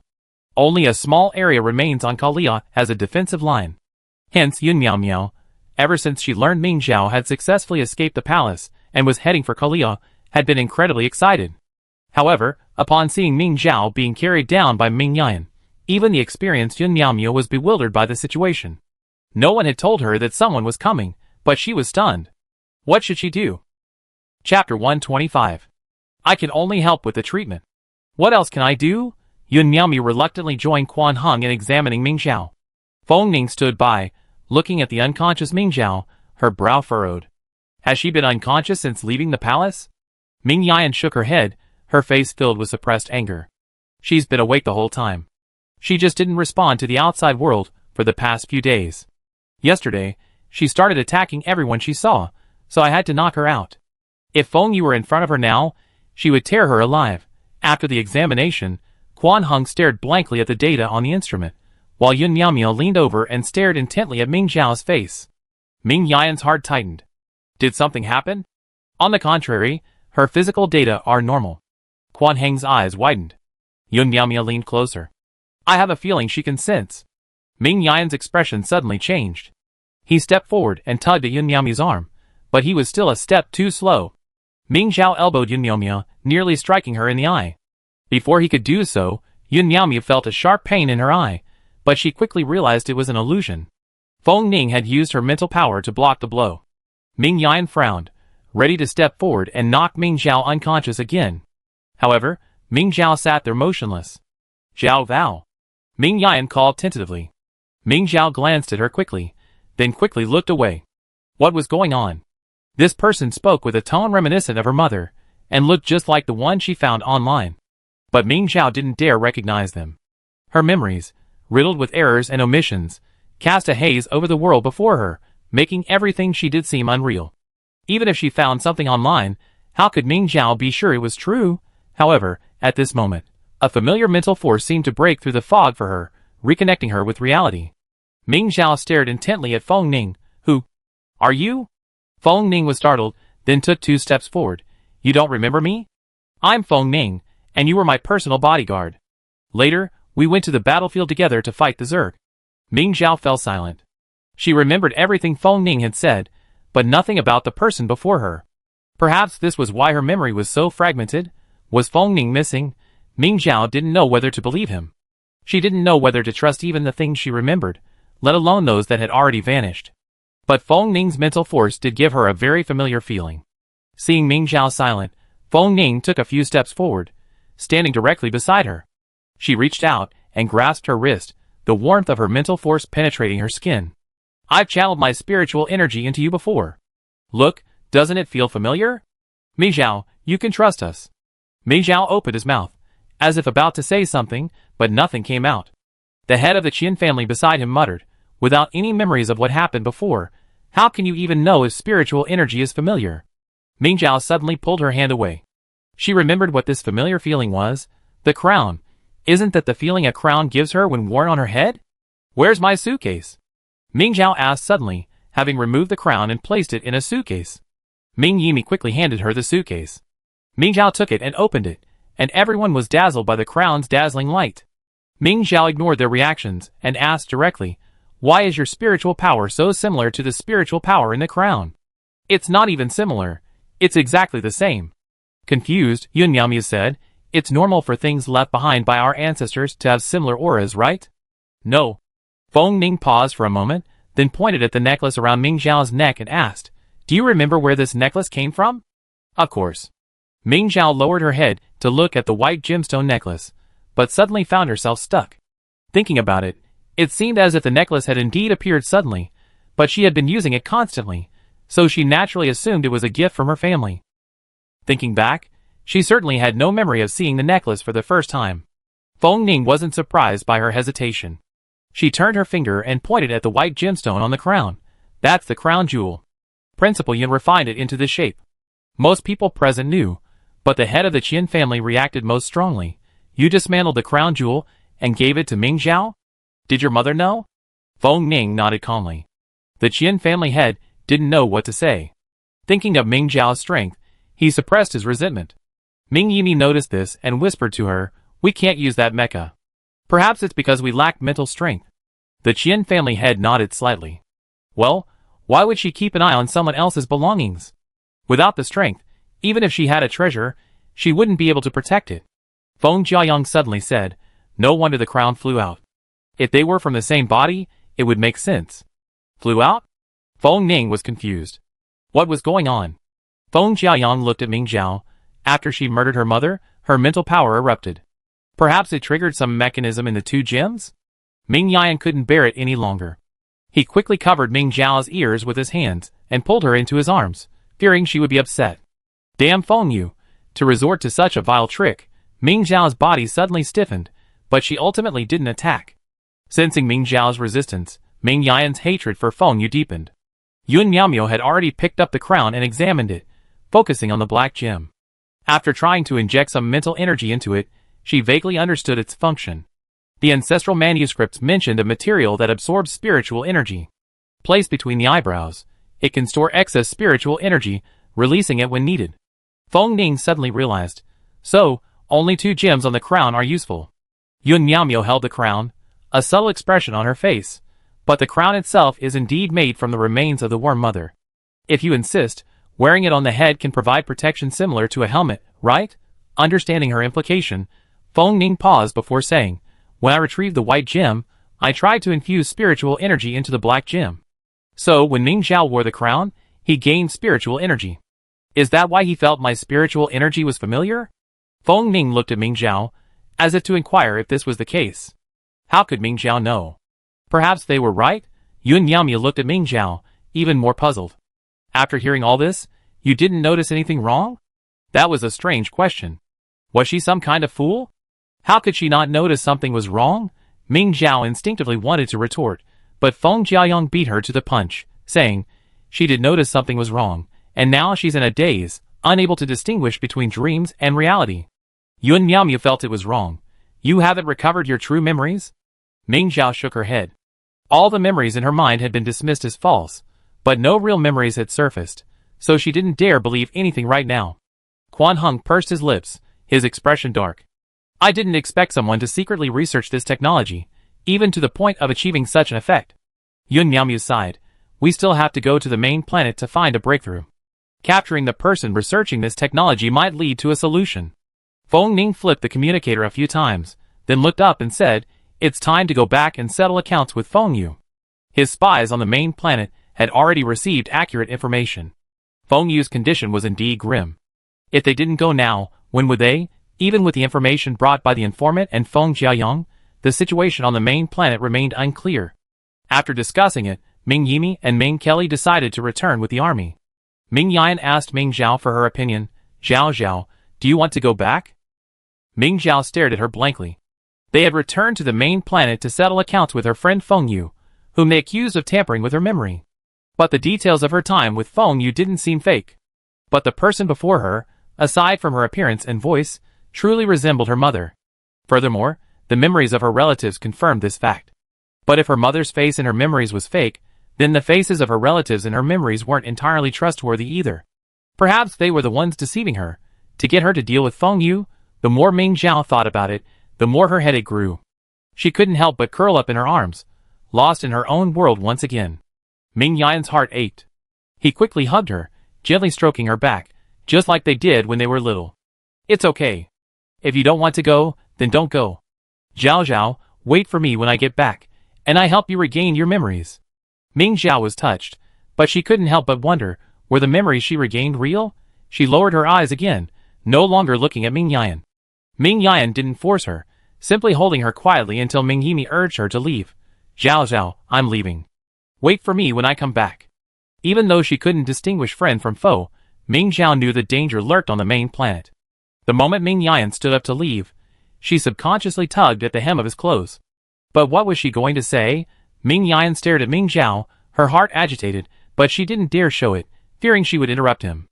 Only a small area remains on Kalia as a defensive line. Hence Yun Miao Miao, ever since she learned Ming Zhao had successfully escaped the palace and was heading for Kalia, had been incredibly excited. However, upon seeing Ming Zhao being carried down by Ming Yan, even the experienced Yun Miao Miao was bewildered by the situation. No one had told her that someone was coming, but she was stunned. What should she do? Chapter 125. I can only help with the treatment. What else can I do? Yun Miaomi reluctantly joined Quan Hong in examining Ming Zhao. Feng Ning stood by, looking at the unconscious Ming Zhao, her brow furrowed. Has she been unconscious since leaving the palace? Ming Yan shook her head, her face filled with suppressed anger. She's been awake the whole time. She just didn't respond to the outside world for the past few days. Yesterday, she started attacking everyone she saw, so I had to knock her out. If Feng Yu were in front of her now, she would tear her alive. After the examination, Quan Hong stared blankly at the data on the instrument, while Yun Miaomiao leaned over and stared intently at Ming Zhao's face. Ming Yan's heart tightened. Did something happen? On the contrary, her physical data are normal. Quan Hong's eyes widened. Yun Miaomiao leaned closer. I have a feeling she can sense. Ming Yan's expression suddenly changed. He stepped forward and tugged at Yun Miaomiao's arm, but he was still a step too slow. Ming Zhao elbowed Yun Miaomiao, nearly striking her in the eye. Before he could do so, Yun Miaomiao felt a sharp pain in her eye, but she quickly realized it was an illusion. Feng Ning had used her mental power to block the blow. Ming Yan frowned, ready to step forward and knock Ming Zhao unconscious again. However, Ming Zhao sat there motionless. Zhao Vao. Ming Yan called tentatively. Ming Zhao glanced at her quickly, then quickly looked away. What was going on? This person spoke with a tone reminiscent of her mother, and looked just like the one she found online. But Ming Zhao didn't dare recognize them. Her memories, riddled with errors and omissions, cast a haze over the world before her, making everything she did seem unreal. Even if she found something online, how could Ming Zhao be sure it was true? However, at this moment, a familiar mental force seemed to break through the fog for her, reconnecting her with reality. Ming Zhao stared intently at Feng Ning, who, are you? Feng Ning was startled, then took 2 steps forward. You don't remember me? I'm Feng Ning, and you were my personal bodyguard. Later, we went to the battlefield together to fight the Zerg. Ming Zhao fell silent. She remembered everything Feng Ning had said, but nothing about the person before her. Perhaps this was why her memory was so fragmented. Was Feng Ning missing? Ming Zhao didn't know whether to believe him. She didn't know whether to trust even the things she remembered, let alone those that had already vanished. But Feng Ning's mental force did give her a very familiar feeling. Seeing Ming Zhao silent, Feng Ning took a few steps forward, standing directly beside her. She reached out and grasped her wrist, the warmth of her mental force penetrating her skin. I've channeled my spiritual energy into you before. Look, doesn't it feel familiar? Ming Zhao, you can trust us. Ming Zhao opened his mouth, as if about to say something, but nothing came out. The head of the Qian family beside him muttered, without any memories of what happened before, how can you even know if spiritual energy is familiar? Ming Zhao suddenly pulled her hand away. She remembered what this familiar feeling was. The crown. Isn't that the feeling a crown gives her when worn on her head? Where's my suitcase? Ming Zhao asked suddenly, having removed the crown and placed it in a suitcase. Ming Yimi quickly handed her the suitcase. Ming Zhao took it and opened it, and everyone was dazzled by the crown's dazzling light. Ming Zhao ignored their reactions and asked directly, why is your spiritual power so similar to the spiritual power in the crown? It's not even similar. It's exactly the same. Confused, Yun Miaomiao said, it's normal for things left behind by our ancestors to have similar auras, right? No. Feng Ning paused for a moment, then pointed at the necklace around Ming Zhao's neck and asked, do you remember where this necklace came from? Of course. Ming Zhao lowered her head to look at the white gemstone necklace, but suddenly found herself stuck. Thinking about it, it seemed as if the necklace had indeed appeared suddenly, but she had been using it constantly, so she naturally assumed it was a gift from her family. Thinking back, she certainly had no memory of seeing the necklace for the first time. Feng Ning wasn't surprised by her hesitation. She turned her finger and pointed at the white gemstone on the crown. That's the crown jewel. Principal Yun refined it into this shape. Most people present knew, but the head of the Qian family reacted most strongly. You dismantled the crown jewel and gave it to Ming Zhao? Did your mother know? Feng Ning nodded calmly. The Qian family head didn't know what to say. Thinking of Ming Zhao's strength, he suppressed his resentment. Ming Yimi noticed this and whispered to her, we can't use that mecha. Perhaps it's because we lack mental strength. The Qian family head nodded slightly. Well, why would she keep an eye on someone else's belongings? Without the strength, even if she had a treasure, she wouldn't be able to protect it. Feng Jiayang suddenly said, no wonder the crown flew out. If they were from the same body, it would make sense. Flew out? Feng Ning was confused. What was going on? Feng Jiayang looked at Ming Zhao. After she murdered her mother, her mental power erupted. Perhaps it triggered some mechanism in the two gems? Ming Yan couldn't bear it any longer. He quickly covered Ming Zhao's ears with his hands and pulled her into his arms, fearing she would be upset. Damn Feng Yu! To resort to such a vile trick, Ming Zhao's body suddenly stiffened, but she ultimately didn't attack. Sensing Ming Zhao's resistance, Ming Yan's hatred for Feng Yu deepened. Yun Miaomio had already picked up the crown and examined it, focusing on the black gem. After trying to inject some mental energy into it, she vaguely understood its function. The ancestral manuscripts mentioned a material that absorbs spiritual energy. Placed between the eyebrows, it can store excess spiritual energy, releasing it when needed. Feng Ning suddenly realized. So, only two gems on the crown are useful. Yun Miaomio held the crown, a subtle expression on her face. But the crown itself is indeed made from the remains of the Worm Mother. If you insist, wearing it on the head can provide protection similar to a helmet, right? Understanding her implication, Feng Ning paused before saying, when I retrieved the white gem, I tried to infuse spiritual energy into the black gem. So when Ming Zhao wore the crown, he gained spiritual energy. Is that why he felt my spiritual energy was familiar? Feng Ning looked at Ming Zhao, as if to inquire if this was the case. How could Ming Zhao know? Perhaps they were right? Yun Miaomio looked at Ming Zhao, even more puzzled. After hearing all this, you didn't notice anything wrong? That was a strange question. Was she some kind of fool? How could she not notice something was wrong? Ming Zhao instinctively wanted to retort, but Feng Jiayang beat her to the punch, saying, she did notice something was wrong, and now she's in a daze, unable to distinguish between dreams and reality. Yun Miaomio felt it was wrong. You haven't recovered your true memories? Ming Zhao shook her head. All the memories in her mind had been dismissed as false, but no real memories had surfaced, so she didn't dare believe anything right now. Quan Hung pursed his lips, his expression dark. I didn't expect someone to secretly research this technology, even to the point of achieving such an effect. Yun Miaomio sighed. We still have to go to the main planet to find a breakthrough. Capturing the person researching this technology might lead to a solution. Feng Ning flipped the communicator a few times, then looked up and said, it's time to go back and settle accounts with Feng Yu. His spies on the main planet had already received accurate information. Feng Yu's condition was indeed grim. If they didn't go now, when would they? Even with the information brought by the informant and Feng Jiayang, the situation on the main planet remained unclear. After discussing it, Ming Yimi and Ming Kelly decided to return with the army. Ming Yan asked Ming Zhao for her opinion. Zhao, do you want to go back? Ming Zhao stared at her blankly. They had returned to the main planet to settle accounts with her friend Feng Yu, whom they accused of tampering with her memory. But the details of her time with Feng Yu didn't seem fake. But the person before her, aside from her appearance and voice, truly resembled her mother. Furthermore, the memories of her relatives confirmed this fact. But if her mother's face in her memories was fake, then the faces of her relatives in her memories weren't entirely trustworthy either. Perhaps they were the ones deceiving her. To get her to deal with Feng Yu, the more Ming Zhao thought about it, the more her headache grew. She couldn't help but curl up in her arms, lost in her own world once again. Ming Yan's heart ached. He quickly hugged her, gently stroking her back, just like they did when they were little. It's okay. If you don't want to go, then don't go. Zhao, wait for me when I get back, and I help you regain your memories. Ming Zhao was touched, but she couldn't help but wonder, were the memories she regained real? She lowered her eyes again, no longer looking at Ming Yan. Ming Yan didn't force her, simply holding her quietly until Ming Yimi urged her to leave. Zhao, I'm leaving. Wait for me when I come back. Even though she couldn't distinguish friend from foe, Ming Zhao knew the danger lurked on the main planet. The moment Ming Yan stood up to leave, she subconsciously tugged at the hem of his clothes. But what was she going to say? Ming Yan stared at Ming Zhao, her heart agitated, but she didn't dare show it, fearing she would interrupt him.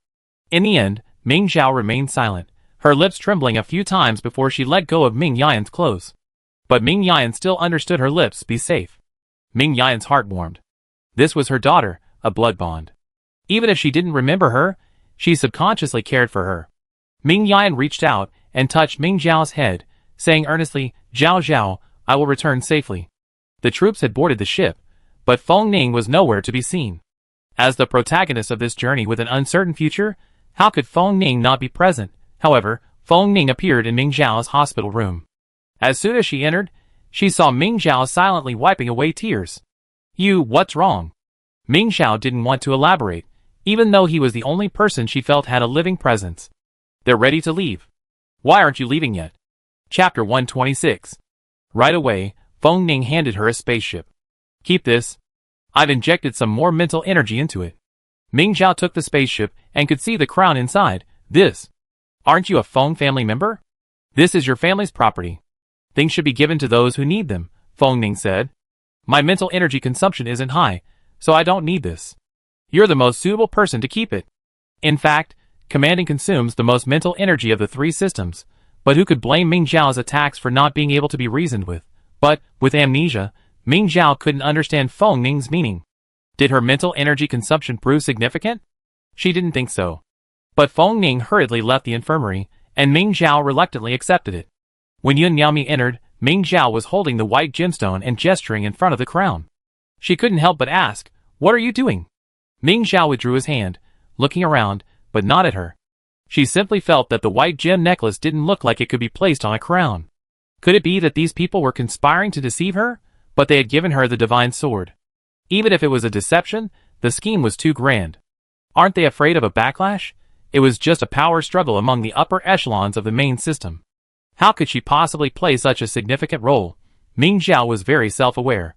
In the end, Ming Zhao remained silent, her lips trembling a few times before she let go of Ming Yan's clothes. But Ming Yan still understood her lips be safe. Ming Yan's heart warmed. This was her daughter, a blood bond. Even if she didn't remember her, she subconsciously cared for her. Ming Yan reached out and touched Ming Zhao's head, saying earnestly, Zhao, I will return safely. The troops had boarded the ship, but Feng Ning was nowhere to be seen. As the protagonist of this journey with an uncertain future, how could Feng Ning not be present? However, Feng Ning appeared in Ming Zhao's hospital room. As soon as she entered, she saw Ming Zhao silently wiping away tears. What's wrong? Ming Zhao didn't want to elaborate, even though he was the only person she felt had a living presence. They're ready to leave. Why aren't you leaving yet? Chapter 126. Right away, Feng Ning handed her a spaceship. Keep this. I've injected some more mental energy into it. Ming Zhao took the spaceship and could see the crown inside. This. Aren't you a Feng family member? This is your family's property. Things should be given to those who need them, Feng Ning said. My mental energy consumption isn't high, so I don't need this. You're the most suitable person to keep it. In fact, commanding consumes the most mental energy of the three systems, but who could blame Ming Zhao's attacks for not being able to be reasoned with? But, with amnesia, Ming Zhao couldn't understand Feng Ning's meaning. Did her mental energy consumption prove significant? She didn't think so. But Feng Ning hurriedly left the infirmary, and Ming Zhao reluctantly accepted it. When Yun Miaomi entered, Ming Zhao was holding the white gemstone and gesturing in front of the crown. She couldn't help but ask, "What are you doing?" Ming Zhao withdrew his hand, looking around, but not at her. She simply felt that the white gem necklace didn't look like it could be placed on a crown. Could it be that these people were conspiring to deceive her? But they had given her the divine sword. Even if it was a deception, the scheme was too grand. Aren't they afraid of a backlash? It was just a power struggle among the upper echelons of the main system. How could she possibly play such a significant role? Ming Zhao was very self-aware.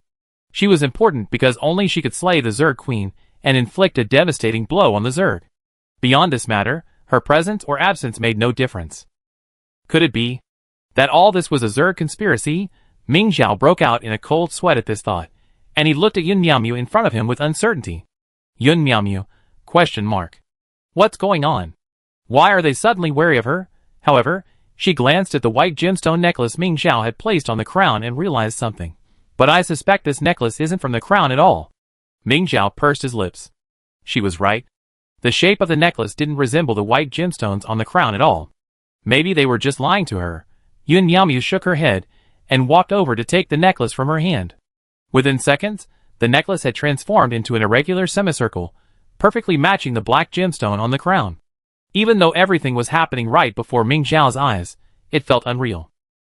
She was important because only she could slay the Zerg Queen and inflict a devastating blow on the Zerg. Beyond this matter, her presence or absence made no difference. Could it be that all this was a Zerg conspiracy? Ming Zhao broke out in a cold sweat at this thought, and he looked at Yun Miaomi in front of him with uncertainty. Yun Miaomi? ? What's going on? Why are they suddenly wary of her? However, she glanced at the white gemstone necklace Ming Zhao had placed on the crown and realized something. But I suspect this necklace isn't from the crown at all. Ming Zhao pursed his lips. She was right. The shape of the necklace didn't resemble the white gemstones on the crown at all. Maybe they were just lying to her. Yun Miaomi shook her head and walked over to take the necklace from her hand. Within seconds, the necklace had transformed into an irregular semicircle, perfectly matching the black gemstone on the crown. Even though everything was happening right before Ming Zhao's eyes, it felt unreal.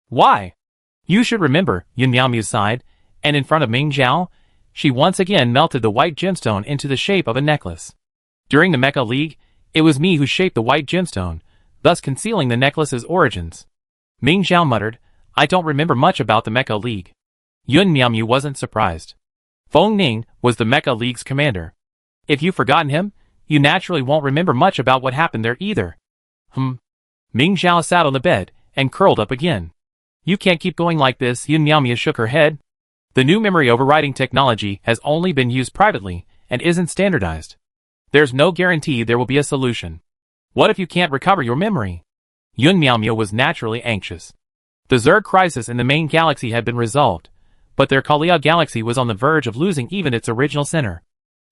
Why? You should remember, Yun Miaomi sighed, and in front of Ming Zhao, she once again melted the white gemstone into the shape of a necklace. During the Mecha League, it was me who shaped the white gemstone, thus concealing the necklace's origins. Ming Zhao muttered, I don't remember much about the Mecha League. Yun Miaomi wasn't surprised. Feng Ning was the Mecha League's commander. If you've forgotten him, you naturally won't remember much about what happened there either. Ming Zhao sat on the bed and curled up again. You can't keep going like this, Yun Miaomi shook her head. The new memory overriding technology has only been used privately and isn't standardized. There's no guarantee there will be a solution. What if you can't recover your memory? Yun Miaomi was naturally anxious. The Zerg crisis in the main galaxy had been resolved, but their Kalia galaxy was on the verge of losing even its original center.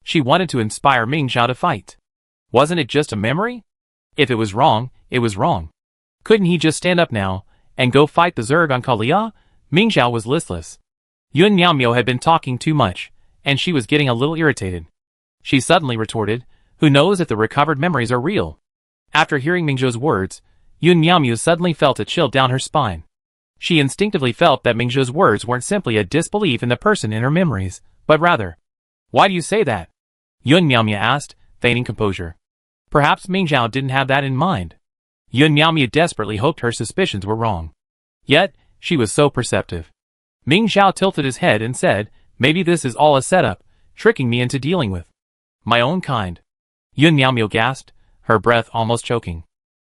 She wanted to inspire Ming Zhao to fight. Wasn't it just a memory? If it was wrong, it was wrong. Couldn't he just stand up now and go fight the Zerg on Kalia? Ming Zhao was listless. Yun Miaomi had been talking too much, and she was getting a little irritated. She suddenly retorted, who knows if the recovered memories are real? After hearing Ming Zhou's words, Yun Miaomi suddenly felt a chill down her spine. She instinctively felt that Ming Zhou's words weren't simply a disbelief in the person in her memories, but rather, why do you say that? Yun Miaomi asked, feigning composure. Perhaps Ming Zhao didn't have that in mind. Yun Miaomi desperately hoped her suspicions were wrong. Yet, she was so perceptive. Ming Zhao tilted his head and said, maybe this is all a setup, tricking me into dealing with my own kind. Yun Miaomi gasped, her breath almost choking.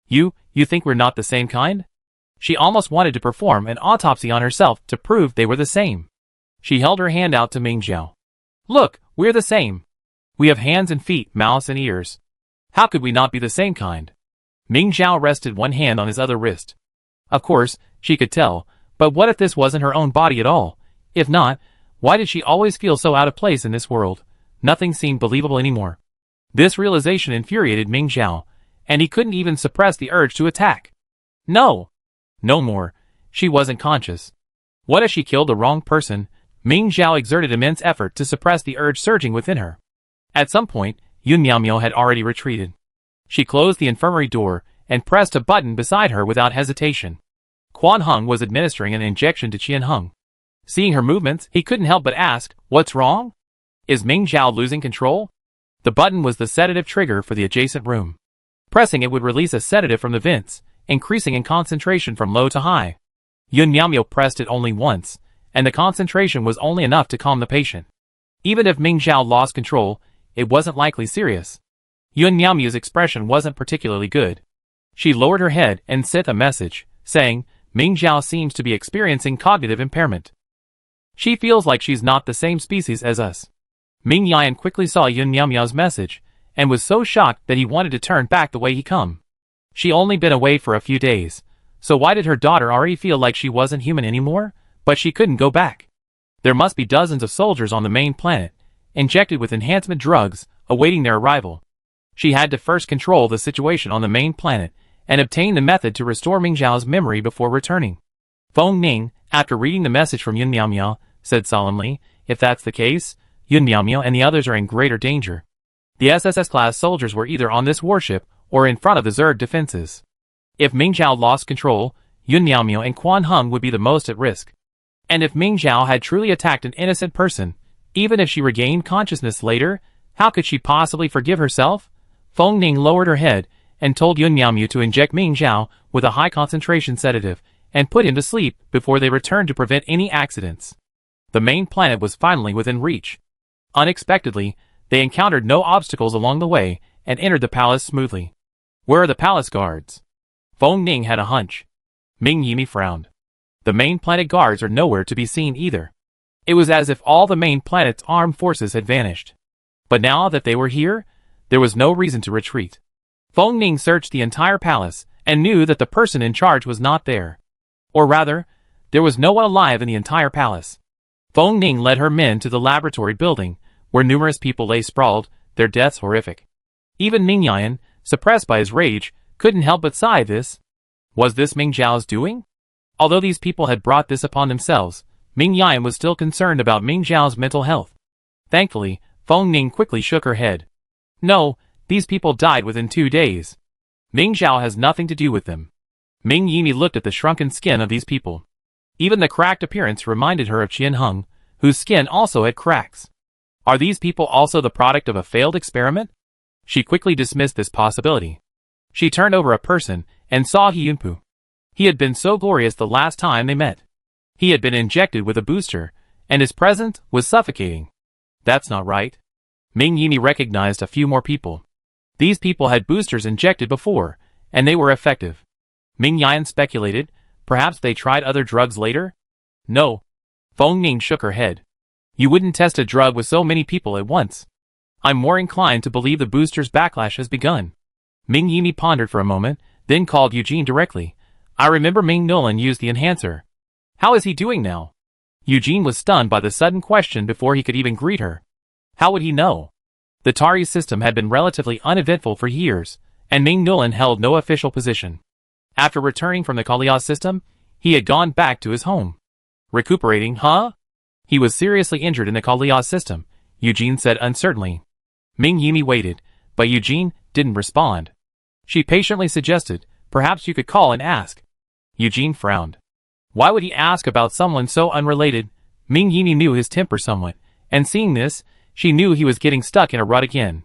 You think we're not the same kind? She almost wanted to perform an autopsy on herself to prove they were the same. She held her hand out to Ming Zhao. Look, we're the same. We have hands and feet, mouths and ears. How could we not be the same kind? Ming Zhao rested one hand on his other wrist. Of course, she could tell, but what if this wasn't her own body at all? If not, why did she always feel so out of place in this world? Nothing seemed believable anymore. This realization infuriated Ming Zhao, and he couldn't even suppress the urge to attack. No more. She wasn't conscious. What if she killed the wrong person? Ming Zhao exerted immense effort to suppress the urge surging within her. At some point, Yun Miaomio had already retreated. She closed the infirmary door and pressed a button beside her without hesitation. Quan Hung was administering an injection to Qian Hung. Seeing her movements, he couldn't help but ask, "What's wrong? Is Ming Zhao losing control?" The button was the sedative trigger for the adjacent room. Pressing it would release a sedative from the vents, increasing in concentration from low to high. Yun Miaomio pressed it only once, and the concentration was only enough to calm the patient. Even if Ming Zhao lost control, it wasn't likely serious. Yun Miaomio's expression wasn't particularly good. She lowered her head and sent a message, saying, "Ming Zhao seems to be experiencing cognitive impairment. She feels like she's not the same species as us." Ming Yan quickly saw Yun Miaomio's message, and was so shocked that he wanted to turn back the way he come. She only been away for a few days, so why did her daughter already feel like she wasn't human anymore? But she couldn't go back. There must be dozens of soldiers on the main planet, injected with enhancement drugs, awaiting their arrival. She had to first control the situation on the main planet, and obtain the method to restore Ming Zhao's memory before returning. Feng Ning, after reading the message from Yun Miaomio, said solemnly, "If that's the case, Yun Miaomio and the others are in greater danger. The SSS-class soldiers were either on this warship or in front of the Zerg defenses. If Ming Zhao lost control, Yun Miaomio and Quan Hung would be the most at risk. And if Ming Zhao had truly attacked an innocent person, even if she regained consciousness later, how could she possibly forgive herself?" Feng Ning lowered her head and told Yun Miaomio to inject Ming Zhao with a high-concentration sedative and put him to sleep before they returned to prevent any accidents. The main planet was finally within reach. Unexpectedly, they encountered no obstacles along the way and entered the palace smoothly. "Where are the palace guards?" Feng Ning had a hunch. Ming Yimi frowned. The main planet guards are nowhere to be seen either. It was as if all the main planet's armed forces had vanished. But now that they were here, there was no reason to retreat. Feng Ning searched the entire palace and knew that the person in charge was not there. Or rather, there was no one alive in the entire palace. Feng Ning led her men to the laboratory building, where numerous people lay sprawled, their deaths horrific. Even Ming Yan, suppressed by his rage, couldn't help but sigh. This was Ming Zhao's doing? Although these people had brought this upon themselves, Ming Yan was still concerned about Ming Zhao's mental health. Thankfully, Feng Ning quickly shook her head. "No, these people died within 2 days. Ming Zhao has nothing to do with them." Ming Yimi looked at the shrunken skin of these people. Even the cracked appearance reminded her of Qian Hung, whose skin also had cracks. Are these people also the product of a failed experiment? She quickly dismissed this possibility. She turned over a person and saw He Yunpu. He had been so glorious the last time they met. He had been injected with a booster, and his presence was suffocating. That's not right. Ming Yimi recognized a few more people. These people had boosters injected before, and they were effective. Ming Yan speculated, perhaps they tried other drugs later? No. Feng Ning shook her head. You wouldn't test a drug with so many people at once. I'm more inclined to believe the booster's backlash has begun. Ming Yimi pondered for a moment, then called Eugene directly. I remember Ming Nolan used the enhancer. How is he doing now? Eugene was stunned by the sudden question before he could even greet her. How would he know? The Tari system had been relatively uneventful for years, and Ming Nolan held no official position. After returning from the Kalia system, he had gone back to his home. Recuperating, huh? He was seriously injured in the Kalia system, Eugene said uncertainly. Ming Yimi waited, but Eugene didn't respond. She patiently suggested, perhaps you could call and ask. Eugene frowned. Why would he ask about someone so unrelated? Ming Yimi knew his temper somewhat, and seeing this, she knew he was getting stuck in a rut again.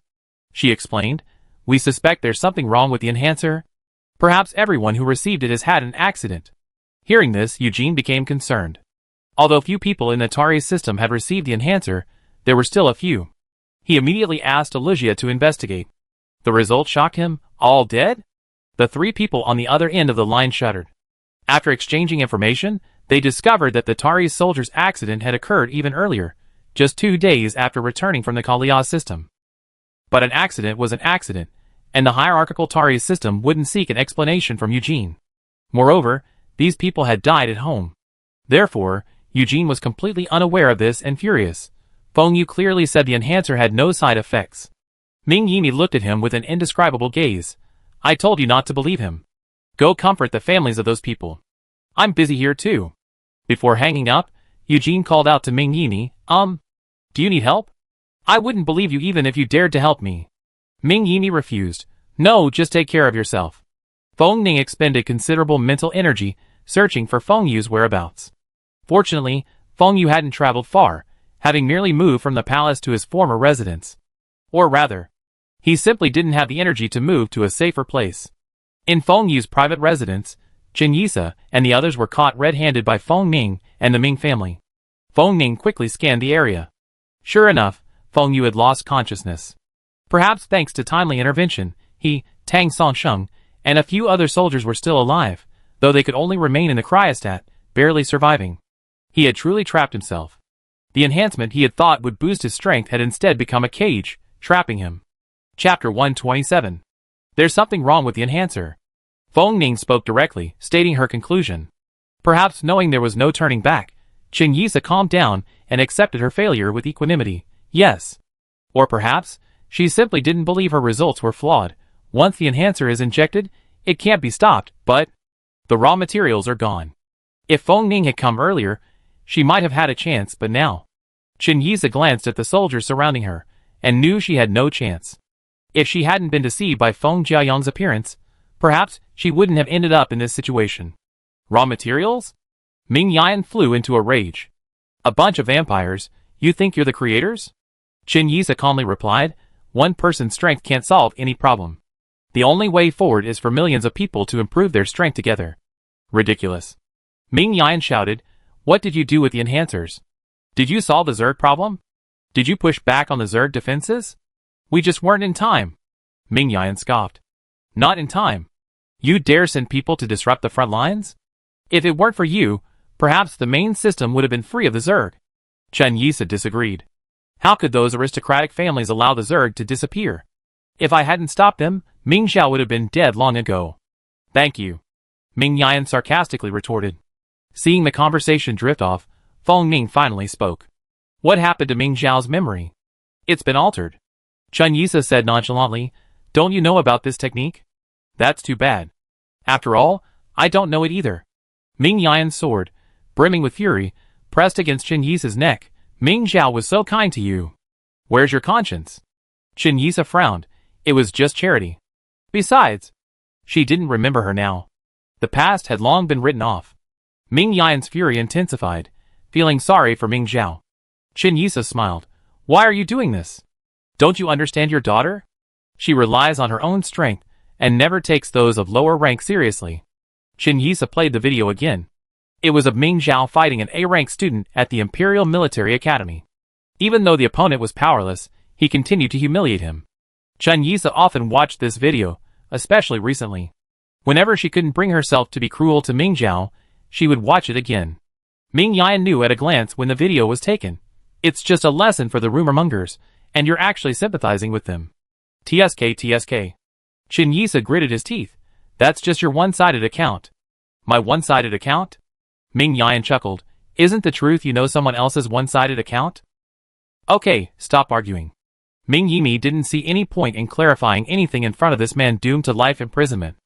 She explained, we suspect there's something wrong with the enhancer. Perhaps everyone who received it has had an accident. Hearing this, Eugene became concerned. Although few people in the Tari system had received the enhancer, there were still a few. He immediately asked Elysia to investigate. The result shocked him. All dead? The 3 people on the other end of the line shuddered. After exchanging information, they discovered that the Tari soldier's accident had occurred even earlier, just 2 days after returning from the Kalia system. But an accident was an accident, and the hierarchical Tari system wouldn't seek an explanation from Eugene. Moreover, these people had died at home. Therefore, Eugene was completely unaware of this and furious. Feng Yu clearly said the enhancer had no side effects. Ming Yimi looked at him with an indescribable gaze. I told you not to believe him. Go comfort the families of those people. I'm busy here too. Before hanging up, Eugene called out to Ming Yini, do you need help? I wouldn't believe you even if you dared to help me. Ming Yini refused. No, just take care of yourself. Feng Ning expended considerable mental energy searching for Feng Yu's whereabouts. Fortunately, Feng Yu hadn't traveled far, having merely moved from the palace to his former residence. Or rather, he simply didn't have the energy to move to a safer place. In Feng Yu's private residence, Chen Yisa and the others were caught red-handed by Feng Ning and the Ming family. Feng Ning quickly scanned the area. Sure enough, Feng Yu had lost consciousness. Perhaps thanks to timely intervention, he, Tang Songsheng, and a few other soldiers were still alive, though they could only remain in the cryostat, barely surviving. He had truly trapped himself. The enhancement he had thought would boost his strength had instead become a cage, trapping him. Chapter 127. There's something wrong with the enhancer. Feng Ning spoke directly, stating her conclusion. Perhaps knowing there was no turning back, Chen Yisa calmed down and accepted her failure with equanimity. Yes. Or perhaps, she simply didn't believe her results were flawed. Once the enhancer is injected, it can't be stopped, but the raw materials are gone. If Feng Ning had come earlier, she might have had a chance, but now. Chen Yisa glanced at the soldiers surrounding her, and knew she had no chance. If she hadn't been deceived by Feng Jiayang's appearance, perhaps she wouldn't have ended up in this situation. Raw materials? Ming Yan flew into a rage. A bunch of vampires, you think you're the creators? Chen Yisa calmly replied, one person's strength can't solve any problem. The only way forward is for millions of people to improve their strength together. Ridiculous. Ming Yan shouted, what did you do with the enhancers? Did you solve the Zerg problem? Did you push back on the Zerg defenses? We just weren't in time. Ming Yan scoffed. Not in time. You dare send people to disrupt the front lines? If it weren't for you, perhaps the main system would have been free of the Zerg. Chen Yisa disagreed. How could those aristocratic families allow the Zerg to disappear? If I hadn't stopped them, Ming Xiao would have been dead long ago. Thank you. Ming Yan sarcastically retorted. Seeing the conversation drift off, Feng Ning finally spoke. What happened to Ming Xiao's memory? It's been altered. Chen Yisa said nonchalantly, don't you know about this technique? That's too bad. After all, I don't know it either. Ming Yan's sword, brimming with fury, pressed against Chen Yisa's neck. Ming Xiao was so kind to you. Where's your conscience? Chen Yisa frowned. It was just charity. Besides, she didn't remember her now. The past had long been written off. Ming Yan's fury intensified, feeling sorry for Ming Xiao. Chen Yisa smiled. Why are you doing this? Don't you understand your daughter? She relies on her own strength and never takes those of lower rank seriously. Chen Yisa played the video again. It was of Ming Xiao fighting an A-rank student at the Imperial Military Academy. Even though the opponent was powerless, he continued to humiliate him. Chen Yisa often watched this video, especially recently. Whenever she couldn't bring herself to be cruel to Ming Xiao, she would watch it again. Ming Yan knew at a glance when the video was taken. It's just a lesson for the rumor mongers, and you're actually sympathizing with them. TSK. Chen Yisa gritted his teeth. That's just your one-sided account. My one-sided account? Ming Yan chuckled. Isn't the truth you know someone else's one-sided account? Okay, stop arguing. Ming Yimi didn't see any point in clarifying anything in front of this man doomed to life imprisonment.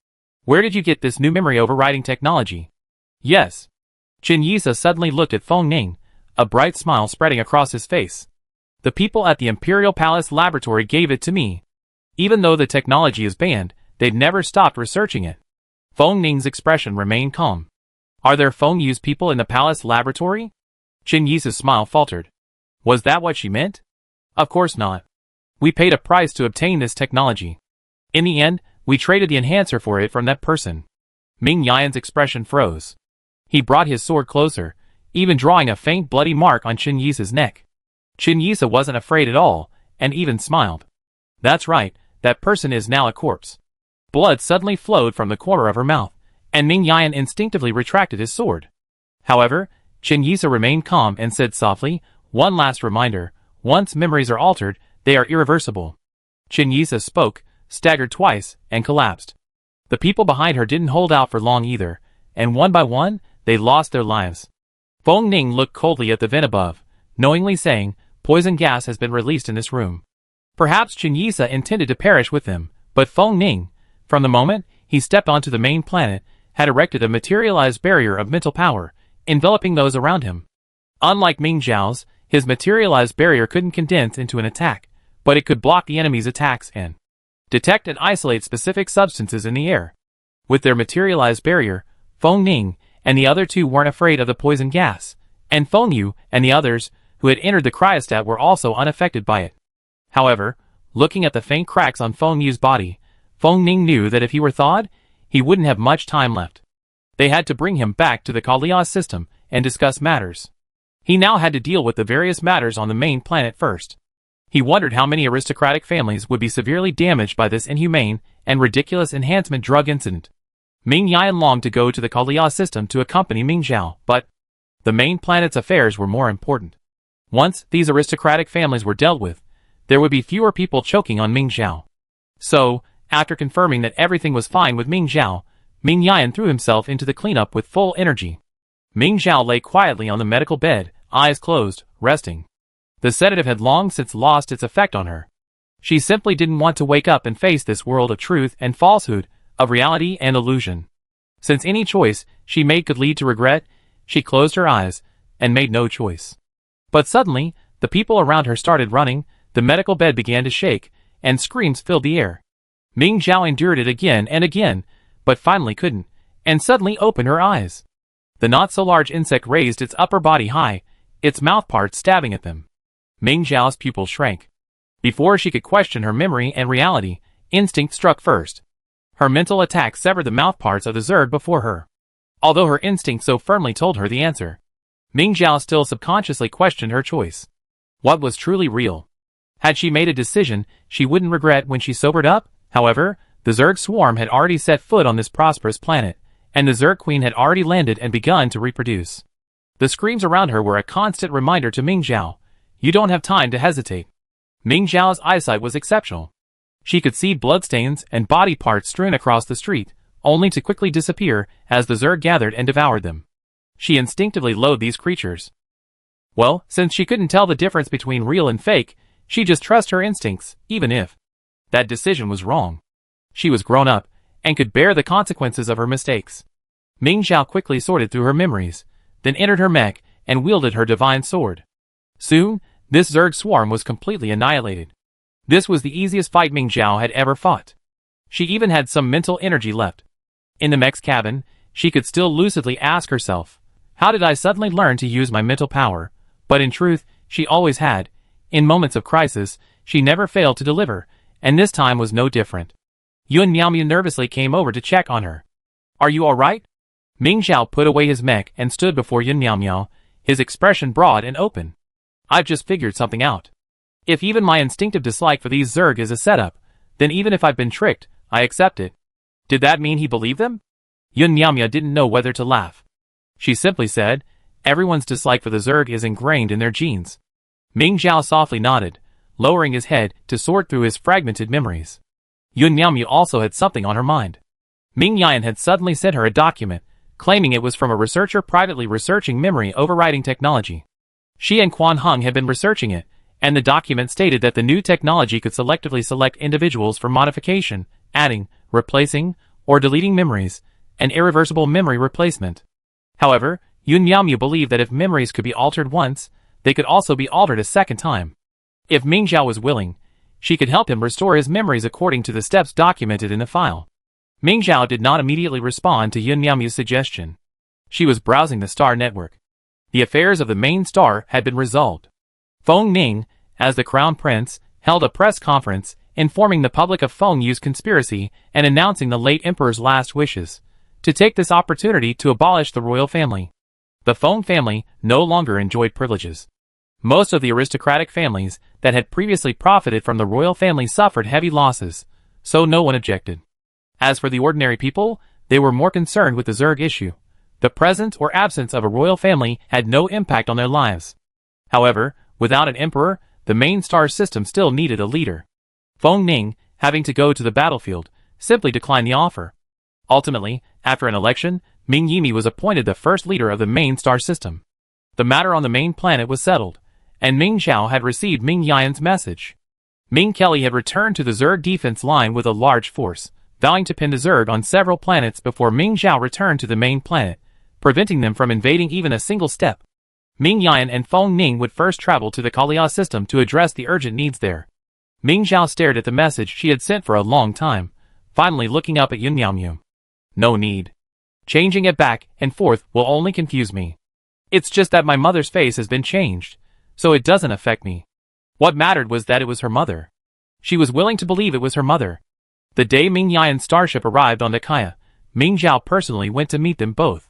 Where did you get this new memory overriding technology? Yes. Chen Yisa suddenly looked at Feng Ning, a bright smile spreading across his face. The people at the Imperial Palace Laboratory gave it to me. Even though the technology is banned, they'd never stopped researching it. Feng Ning's expression remained calm. Are there Feng Yu's people in the palace laboratory? Chen Yisa's smile faltered. Was that what she meant? Of course not. We paid a price to obtain this technology. In the end, we traded the enhancer for it from that person. Ming Yan's expression froze. He brought his sword closer, even drawing a faint bloody mark on Chen Yisa's neck. Chen Yisa wasn't afraid at all, and even smiled. That's right, that person is now a corpse. Blood suddenly flowed from the corner of her mouth, and Ming Yan instinctively retracted his sword. However, Chen Yisa remained calm and said softly, one last reminder, once memories are altered, they are irreversible. Chen Yisa spoke, staggered twice, and collapsed. The people behind her didn't hold out for long either, and one by one, they lost their lives. Feng Ning looked coldly at the vent above, knowingly saying, poison gas has been released in this room. Perhaps Chen Yisa intended to perish with them, but Feng Ning, from the moment he stepped onto the main planet, had erected a materialized barrier of mental power, enveloping those around him. Unlike Ming Zhao's, his materialized barrier couldn't condense into an attack, but it could block the enemy's attacks and detect and isolate specific substances in the air. With their materialized barrier, Feng Ning and the other two weren't afraid of the poison gas, and Feng Yu and the others who had entered the cryostat were also unaffected by it. However, looking at the faint cracks on Feng Yu's body, Feng Ning knew that if he were thawed, he wouldn't have much time left. They had to bring him back to the Kalia system and discuss matters. He now had to deal with the various matters on the main planet first. He wondered how many aristocratic families would be severely damaged by this inhumane and ridiculous enhancement drug incident. Ming Yan longed to go to the Kalia system to accompany Ming Zhao, but the main planet's affairs were more important. Once these aristocratic families were dealt with, there would be fewer people choking on Ming Zhao. So, after confirming that everything was fine with Ming Zhao, Ming Yan threw himself into the cleanup with full energy. Ming Zhao lay quietly on the medical bed, eyes closed, resting. The sedative had long since lost its effect on her. She simply didn't want to wake up and face this world of truth and falsehood, of reality and illusion. Since any choice she made could lead to regret, she closed her eyes and made no choice. But suddenly, the people around her started running, the medical bed began to shake, and screams filled the air. Ming Zhao endured it again and again, but finally couldn't, and suddenly opened her eyes. The not-so-large insect raised its upper body high, its mouthparts stabbing at them. Ming Zhao's pupils shrank. Before she could question her memory and reality, instinct struck first. Her mental attack severed the mouthparts of the Zerg before her. Although her instinct so firmly told her the answer, Ming Zhao still subconsciously questioned her choice. What was truly real? Had she made a decision she wouldn't regret when she sobered up? However, the Zerg swarm had already set foot on this prosperous planet, and the Zerg queen had already landed and begun to reproduce. The screams around her were a constant reminder to Ming Zhao. You don't have time to hesitate. Ming Zhao's eyesight was exceptional. She could see bloodstains and body parts strewn across the street, only to quickly disappear as the Zerg gathered and devoured them. She instinctively loathed these creatures. Well, since she couldn't tell the difference between real and fake, she just trusted her instincts, even if that decision was wrong. She was grown up, and could bear the consequences of her mistakes. Ming Zhao quickly sorted through her memories, then entered her mech, and wielded her divine sword. Soon, this Zerg swarm was completely annihilated. This was the easiest fight Ming Zhao had ever fought. She even had some mental energy left. In the mech's cabin, she could still lucidly ask herself, how did I suddenly learn to use my mental power? But in truth, she always had. In moments of crisis, she never failed to deliver, and this time was no different. Yun Miaomiao nervously came over to check on her. Are you alright? Ming Zhao put away his mech and stood before Yun Miaomiao, his expression broad and open. I've just figured something out. If even my instinctive dislike for these Zerg is a setup, then even if I've been tricked, I accept it. Did that mean he believed them? Yun Miaomiao didn't know whether to laugh. She simply said, everyone's dislike for the Zerg is ingrained in their genes. Ming Zhao softly nodded, lowering his head to sort through his fragmented memories. Yun Miaomiao also had something on her mind. Ming Yan had suddenly sent her a document, claiming it was from a researcher privately researching memory overriding technology. She and Quan Hung had been researching it, and the document stated that the new technology could selectively select individuals for modification, adding, replacing, or deleting memories, an irreversible memory replacement. However, Yun Miaomiao believed that if memories could be altered once, they could also be altered a second time. If Ming Zhao was willing, she could help him restore his memories according to the steps documented in the file. Ming Zhao did not immediately respond to Yun Miaomiao's suggestion. She was browsing the star network. The affairs of the main star had been resolved. Feng Ning, as the crown prince, held a press conference, informing the public of Feng Yu's conspiracy and announcing the late emperor's last wishes, to take this opportunity to abolish the royal family. The Feng family no longer enjoyed privileges. Most of the aristocratic families that had previously profited from the royal family suffered heavy losses, so no one objected. As for the ordinary people, they were more concerned with the Zerg issue. The presence or absence of a royal family had no impact on their lives. However, without an emperor, the main star system still needed a leader. Feng Ning, having to go to the battlefield, simply declined the offer. Ultimately, after an election, Ming Yimi was appointed the first leader of the main star system. The matter on the main planet was settled, and Ming Zhao had received Ming Yan's message. Ming Kelly had returned to the Zerg defense line with a large force, vowing to pin the Zerg on several planets before Ming Zhao returned to the main planet, preventing them from invading even a single step. Ming Yan and Feng Ning would first travel to the Kalia system to address the urgent needs there. Ming Zhao stared at the message she had sent for a long time, finally looking up at Yun Miaomiu. No need. Changing it back and forth will only confuse me. It's just that my mother's face has been changed, so it doesn't affect me. What mattered was that it was her mother. She was willing to believe it was her mother. The day Ming Yan's starship arrived on Nikaya, Ming Zhao personally went to meet them both.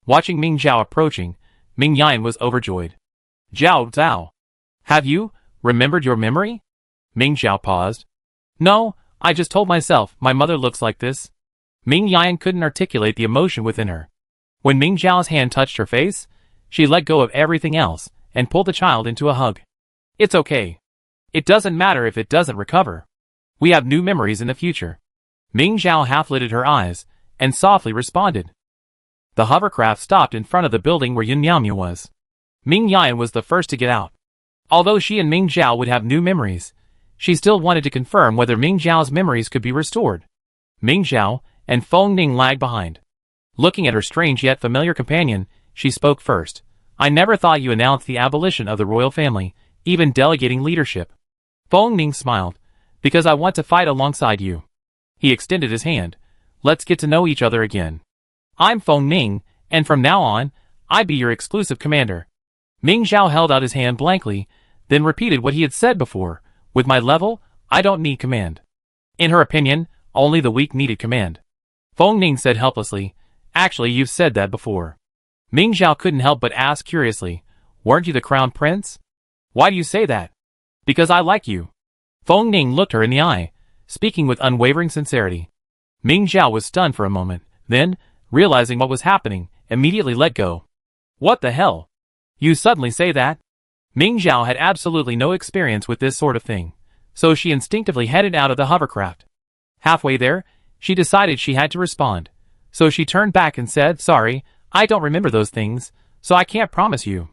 Watching Ming Zhao approaching, Ming Yan was overjoyed. Zhao Zhao. Have you remembered your memory? Ming Zhao paused. No, I just told myself my mother looks like this. Ming Yan couldn't articulate the emotion within her. When Ming Zhao's hand touched her face, she let go of everything else and pulled the child into a hug. It's okay. It doesn't matter if it doesn't recover. We have new memories in the future. Ming Zhao half-lidded her eyes and softly responded. The hovercraft stopped in front of the building where Yun Miaomiu was. Ming Yan was the first to get out. Although she and Ming Zhao would have new memories, she still wanted to confirm whether Ming Zhao's memories could be restored. Ming Zhao and Feng Ning lagged behind. Looking at her strange yet familiar companion, she spoke first. I never thought you announced the abolition of the royal family, even delegating leadership. Feng Ning smiled. Because I want to fight alongside you. He extended his hand. Let's get to know each other again. I'm Feng Ning, and from now on, I be your exclusive commander. Ming Zhao held out his hand blankly, then repeated what he had said before. With my level, I don't need command. In her opinion, only the weak needed command. Feng Ning said helplessly, actually you've said that before. Ming Zhao couldn't help but ask curiously, weren't you the crown prince? Why do you say that? Because I like you. Feng Ning looked her in the eye, speaking with unwavering sincerity. Ming Zhao was stunned for a moment, then, realizing what was happening, immediately let go. What the hell? You suddenly say that? Ming Zhao had absolutely no experience with this sort of thing, so she instinctively headed out of the hovercraft. Halfway there, she decided she had to respond, so she turned back and said, sorry, I don't remember those things, so I can't promise you.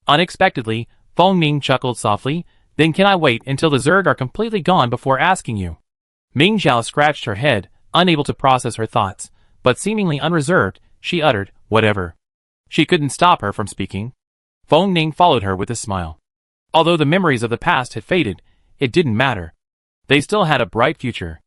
Unexpectedly, Feng Ning chuckled softly, then can I wait until the Zerg are completely gone before asking you? Ming Zhao scratched her head, unable to process her thoughts, but seemingly unreserved, she uttered, whatever. She couldn't stop her from speaking. Feng Ning followed her with a smile. Although the memories of the past had faded, it didn't matter. They still had a bright future.